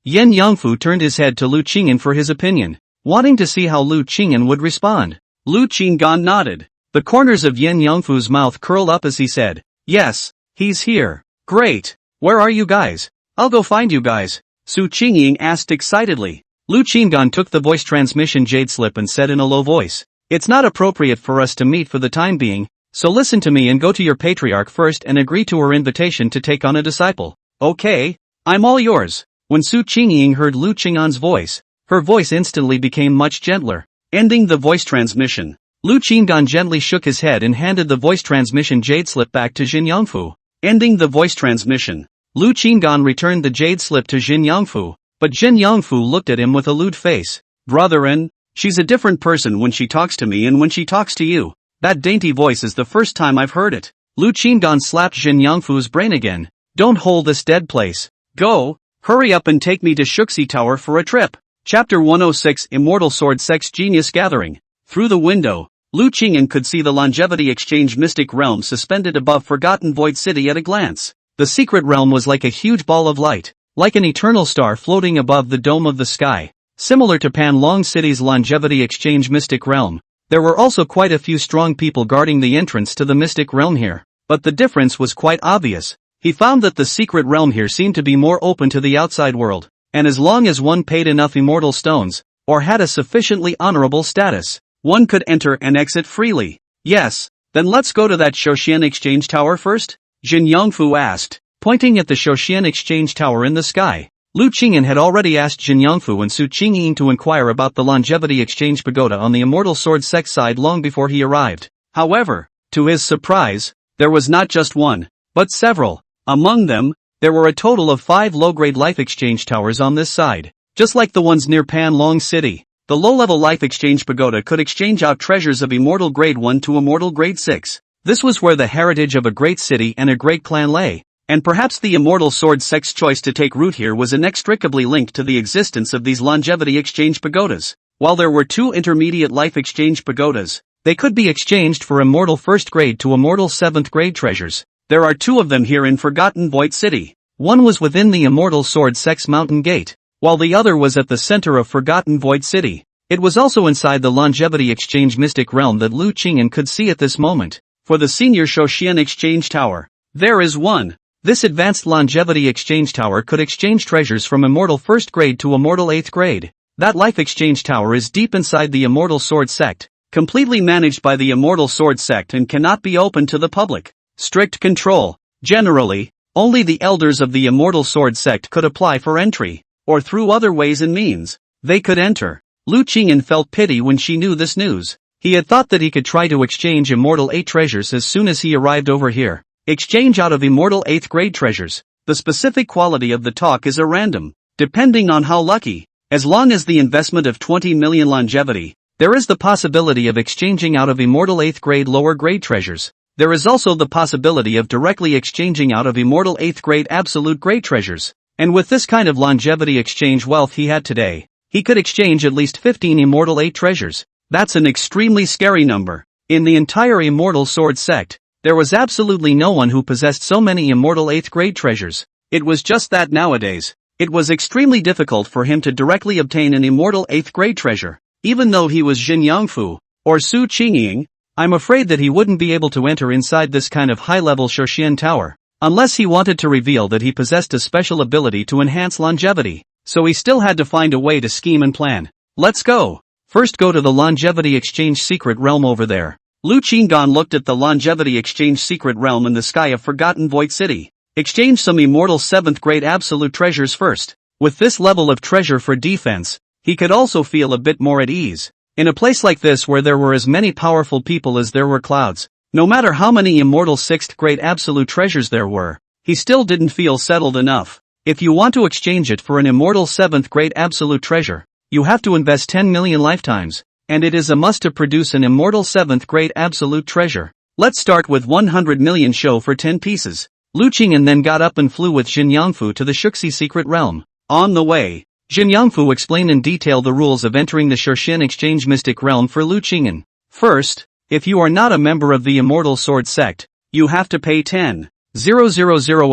Yen Yangfu turned his head to Lu Qingyan for his opinion, wanting to see how Lu Qingyan would respond. Lu Qinggan nodded. The corners of Yen Yangfu's mouth curled up as he said, yes, he's here. Great. Where are you guys? I'll go find you guys. Su Qingying asked excitedly. Lu Qinggan took the voice transmission jade slip and said in a low voice, it's not appropriate for us to meet for the time being, so listen to me and go to your patriarch first and agree to her invitation to take on a disciple. Okay, I'm all yours. When Su Qingying heard Lu Qinggan's voice, her voice instantly became much gentler. Ending the voice transmission, Lu Qinggan gently shook his head and handed the voice transmission jade slip back to Jin Yangfu. Ending the voice transmission, Lu Qinggan returned the jade slip to Jin Yangfu, but Jin Yangfu looked at him with a lewd face. Brother-in, she's a different person when she talks to me and when she talks to you. That dainty voice is the first time I've heard it. Lu Qinggan slapped Jin Yangfu's brain again. Don't hold this dead place. Go, hurry up and take me to Shuxi Tower for a trip. Chapter 106 Immortal Sword Sex Genius Gathering. Through the window, Lu Qingyan could see the Longevity Exchange Mystic Realm suspended above Forgotten Void City at a glance. The secret realm was like a huge ball of light, like an eternal star floating above the dome of the sky. Similar to Panlong City's Longevity Exchange Mystic Realm, there were also quite a few strong people guarding the entrance to the Mystic Realm here. But the difference was quite obvious. He found that the secret realm here seemed to be more open to the outside world, and as long as one paid enough immortal stones, or had a sufficiently honorable status, one could enter and exit freely. Yes, then let's go to that Shoshian Exchange Tower first? Jin Yangfu asked, pointing at the Shoshian Exchange Tower in the sky. Lu Qingyan had already asked Jin Yangfu and Su Qingying to inquire about the Longevity Exchange Pagoda on the Immortal Sword Sect side long before he arrived. However, to his surprise, there was not just one, but several. Among them, there were a total of 5 low-grade life exchange towers on this side. Just like the ones near Panlong City, the low-level life exchange pagoda could exchange out treasures of immortal grade 1 to immortal grade 6. This was where the heritage of a great city and a great clan lay, and perhaps the immortal sword sect's choice to take root here was inextricably linked to the existence of these longevity exchange pagodas. While there were 2 intermediate life exchange pagodas, they could be exchanged for immortal 1st grade to immortal 7th grade treasures. There are 2 of them here in Forgotten Void City. One was within the Immortal Sword Sect's Mountain Gate, while the other was at the center of Forgotten Void City. It was also inside the Longevity Exchange Mystic Realm that Lu Qingyan could see at this moment. For the Senior Shoshian Exchange Tower, there is one. This advanced Longevity Exchange Tower could exchange treasures from Immortal 1st grade to Immortal 8th grade. That Life Exchange Tower is deep inside the Immortal Sword Sect, completely managed by the Immortal Sword sect and cannot be open to the public. Strict control. Generally, only the elders of the Immortal Sword sect could apply for entry, or through other ways and means, they could enter. Lu Qingyan felt pity when she knew this news. He had thought that he could try to exchange Immortal 8 treasures as soon as he arrived over here. Exchange out of Immortal 8th grade treasures. The specific quality of the talk is a random, depending on how lucky. As long as the investment of 20 million longevity, there is the possibility of exchanging out of Immortal 8th grade lower grade treasures. There is also the possibility of directly exchanging out of Immortal 8th grade absolute grade treasures. And with this kind of longevity exchange wealth he had today, he could exchange at least 15 Immortal 8 treasures. That's an extremely scary number. In the entire Immortal Sword sect, there was absolutely no one who possessed so many Immortal 8th grade treasures. It was just that nowadays, it was extremely difficult for him to directly obtain an Immortal 8th grade treasure. Even though he was Jin Yangfu, or Su Qingying, I'm afraid that he wouldn't be able to enter inside this kind of high-level Shoxian tower, unless he wanted to reveal that he possessed a special ability to enhance longevity, so he still had to find a way to scheme and plan. Let's go. First go to the longevity exchange secret realm over there. Lu Qingyan looked at the longevity exchange secret realm in the sky of Forgotten Void City. Exchange some Immortal 7th grade absolute treasures first. With this level of treasure for defense, he could also feel a bit more at ease. In a place like this where there were as many powerful people as there were clouds, no matter how many Immortal 6th grade absolute treasures there were, he still didn't feel settled enough. If you want to exchange it for an Immortal 7th grade absolute treasure, you have to invest 10 million lifetimes, and it is a must to produce an Immortal 7th grade absolute treasure. Let's start with 100 million show for 10 pieces. Lu Qingyan then got up and flew with Jin Yangfu to the Shuxi secret realm. On the way, Jin Yangfu explained in detail the rules of entering the Shoxian exchange mystic realm for Lu Qingyan. First, if you are not a member of the Immortal Sword sect, you have to pay 10,000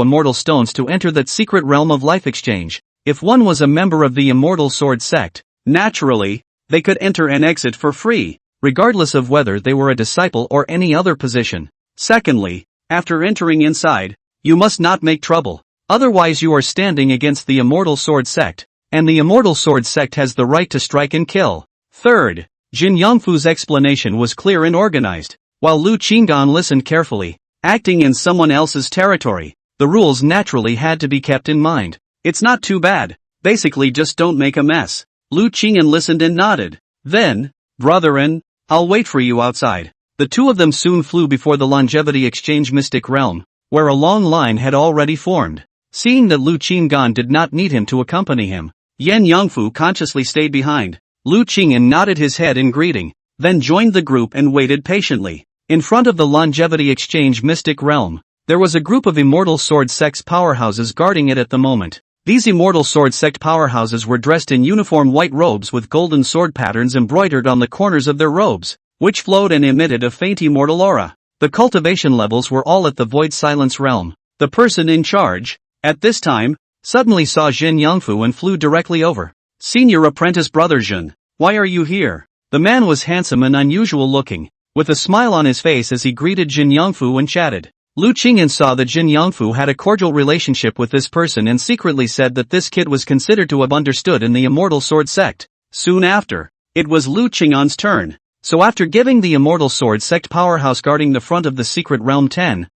Immortal Stones to enter that secret realm of life exchange. If one was a member of the Immortal Sword sect, naturally, they could enter and exit for free, regardless of whether they were a disciple or any other position. Secondly, after entering inside, you must not make trouble, otherwise you are standing against the Immortal Sword sect, and the Immortal Sword sect has the right to strike and kill. Third, Jin Yangfu's explanation was clear and organized, while Lu Qingyan listened carefully, acting in someone else's territory. The rules naturally had to be kept in mind. It's not too bad, basically just don't make a mess. Lu Qingyan listened and nodded. Then, brethren, I'll wait for you outside. The two of them soon flew before the longevity exchange mystic realm, where a long line had already formed. Seeing that Lu Qingyan did not need him to accompany him, Yan Yangfu consciously stayed behind. Lu Qingyan nodded his head in greeting, then joined the group and waited patiently. In front of the longevity exchange mystic realm, there was a group of Immortal Sword sect powerhouses guarding it at the moment. These Immortal Sword sect powerhouses were dressed in uniform white robes with golden sword patterns embroidered on the corners of their robes, which flowed and emitted a faint immortal aura. The cultivation levels were all at the Void Silence realm. The person in charge, at this time, suddenly saw Jin Yangfu and flew directly over. Senior apprentice brother Jin, why are you here? The man was handsome and unusual looking, with a smile on his face as he greeted Jin Yangfu and chatted. Lu Qingyan saw that Jin Yangfu had a cordial relationship with this person and secretly said that this kid was considered to have understood in the Immortal Sword sect. Soon after, it was Lu Qingyan's turn. So after giving the Immortal Sword sect powerhouse guarding the front of the secret realm 10,000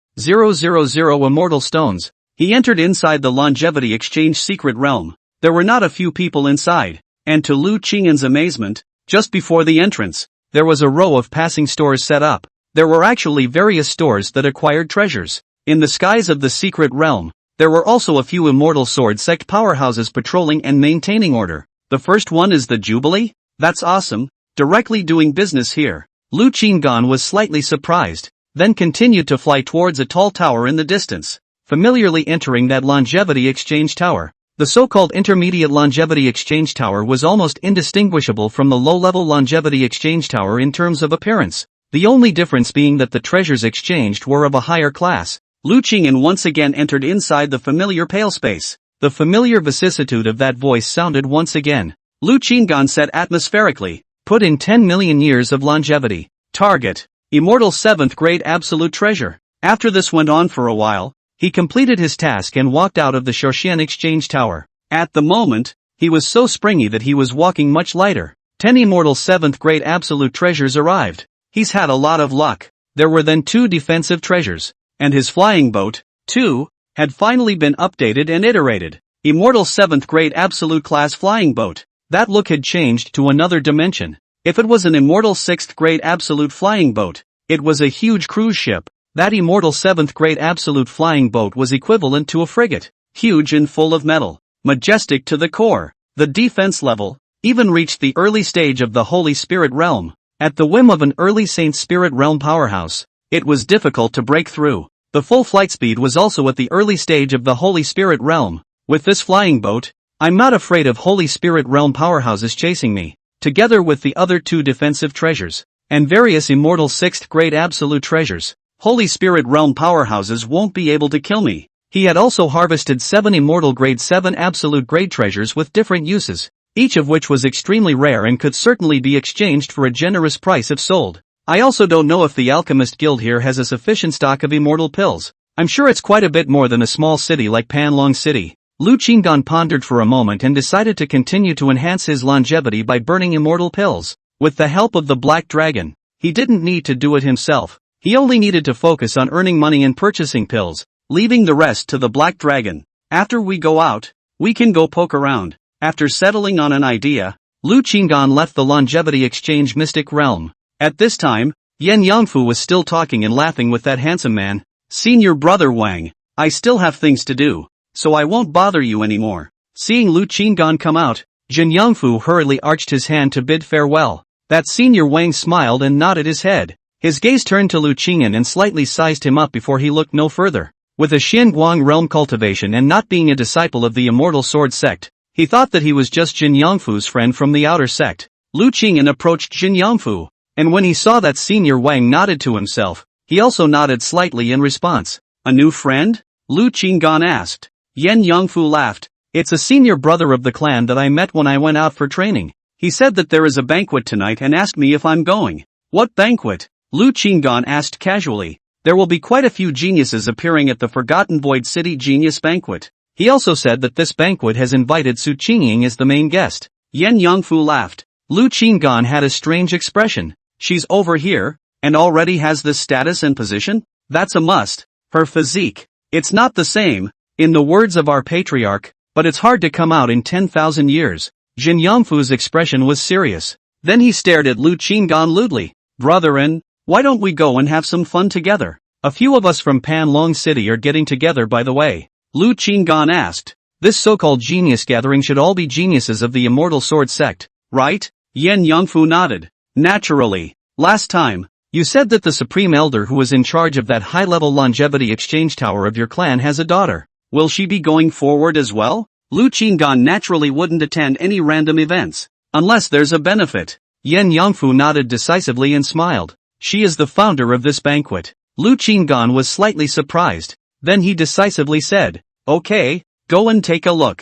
Immortal Stones, he entered inside the longevity exchange secret realm. There were not a few people inside, and to Lu Qingyan's amazement, just before the entrance, there was a row of passing stores set up. There were actually various stores that acquired treasures. In the skies of the secret realm, there were also a few Immortal Sword sect powerhouses patrolling and maintaining order. The first one is the Jubilee? That's awesome, directly doing business here. Lu Qingyan was slightly surprised, then continued to fly towards a tall tower in the distance, familiarly entering that longevity exchange tower. The so-called intermediate longevity exchange tower was almost indistinguishable from the low-level longevity exchange tower in terms of appearance, the only difference being that the treasures exchanged were of a higher class. Lu Qingyan once again entered inside the familiar pale space. The familiar vicissitude of that voice sounded once again. Lu Qingyan said atmospherically, put in 10 million years of longevity. Target, Immortal 7th grade absolute treasure. After this went on for a while, he completed his task and walked out of the Shoxian exchange tower. At the moment, he was so springy that he was walking much lighter. 10 immortal 7th grade absolute treasures arrived. He's had a lot of luck. There were then 2 defensive treasures. And his flying boat, too, had finally been updated and iterated. Immortal 7th grade absolute class flying boat. That look had changed to another dimension. If it was an immortal 6th grade absolute flying boat, it was a huge cruise ship. That immortal 7th grade absolute flying boat was equivalent to a frigate. Huge and full of metal. Majestic to the core. The defense level even reached the early stage of the Holy Spirit realm. At the whim of an early Saint Spirit realm powerhouse, it was difficult to break through. The full flight speed was also at the early stage of the Holy Spirit realm. With this flying boat, I'm not afraid of Holy Spirit realm powerhouses chasing me. Together with the other 2 defensive treasures, and various immortal 6th grade absolute treasures, Holy Spirit realm powerhouses won't be able to kill me. He had also harvested 7 immortal grade 7 absolute grade treasures with different uses, each of which was extremely rare and could certainly be exchanged for a generous price if sold. I also don't know if the Alchemist Guild here has a sufficient stock of immortal pills. I'm sure it's quite a bit more than a small city like Panlong City. Lu Qinggan pondered for a moment and decided to continue to enhance his longevity by burning immortal pills. With the help of the Black Dragon, he didn't need to do it himself. He only needed to focus on earning money and purchasing pills, leaving the rest to the Black Dragon. After we go out, we can go poke around. After settling on an idea, Lu Qinggan left the Longevity Exchange Mystic Realm. At this time, Yen Yangfu was still talking and laughing with that handsome man. Senior brother Wang, I still have things to do, so I won't bother you anymore. Seeing Lu Qinggan come out, Jin Yangfu hurriedly arched his hand to bid farewell. That senior Wang smiled and nodded his head. His gaze turned to Lu Qinggan and slightly sized him up before he looked no further. With a Xianguang realm cultivation and not being a disciple of the Immortal Sword sect, he thought that he was just Jin Yangfu's friend from the outer sect. Lu Qinggan approached Jin Yangfu, and when he saw that senior Wang nodded to himself, he also nodded slightly in response. A new friend? Lu Qinggan asked. Yen Yangfu laughed. It's a senior brother of the clan that I met when I went out for training. He said that there is a banquet tonight and asked me if I'm going. What banquet? Lu Qinggan asked casually. There will be quite a few geniuses appearing at the Forgotten Void City Genius Banquet. He also said that this banquet has invited Su Qingying as the main guest. Yen Yangfu laughed. Lu Qinggan had a strange expression. She's over here, and already has this status and position? That's a must. Her physique. It's not the same, in the words of our patriarch, but it's hard to come out in 10,000 years. Jin Yangfu's expression was serious. Then he stared at Lu Qinggan lewdly. Brethren, why don't we go and have some fun together? A few of us from Panlong City are getting together by the way. Lu Qinggan asked. This so-called genius gathering should all be geniuses of the Immortal Sword sect, right? Yen Yangfu nodded. Naturally. Last time, you said that the Supreme Elder who was in charge of that high-level longevity exchange tower of your clan has a daughter. Will she be going forward as well? Lu Qinggan naturally wouldn't attend any random events, unless there's a benefit. Yen Yangfu nodded decisively and smiled. She is the founder of this banquet. Lu Qinggan was slightly surprised. Then he decisively said, okay, go and take a look.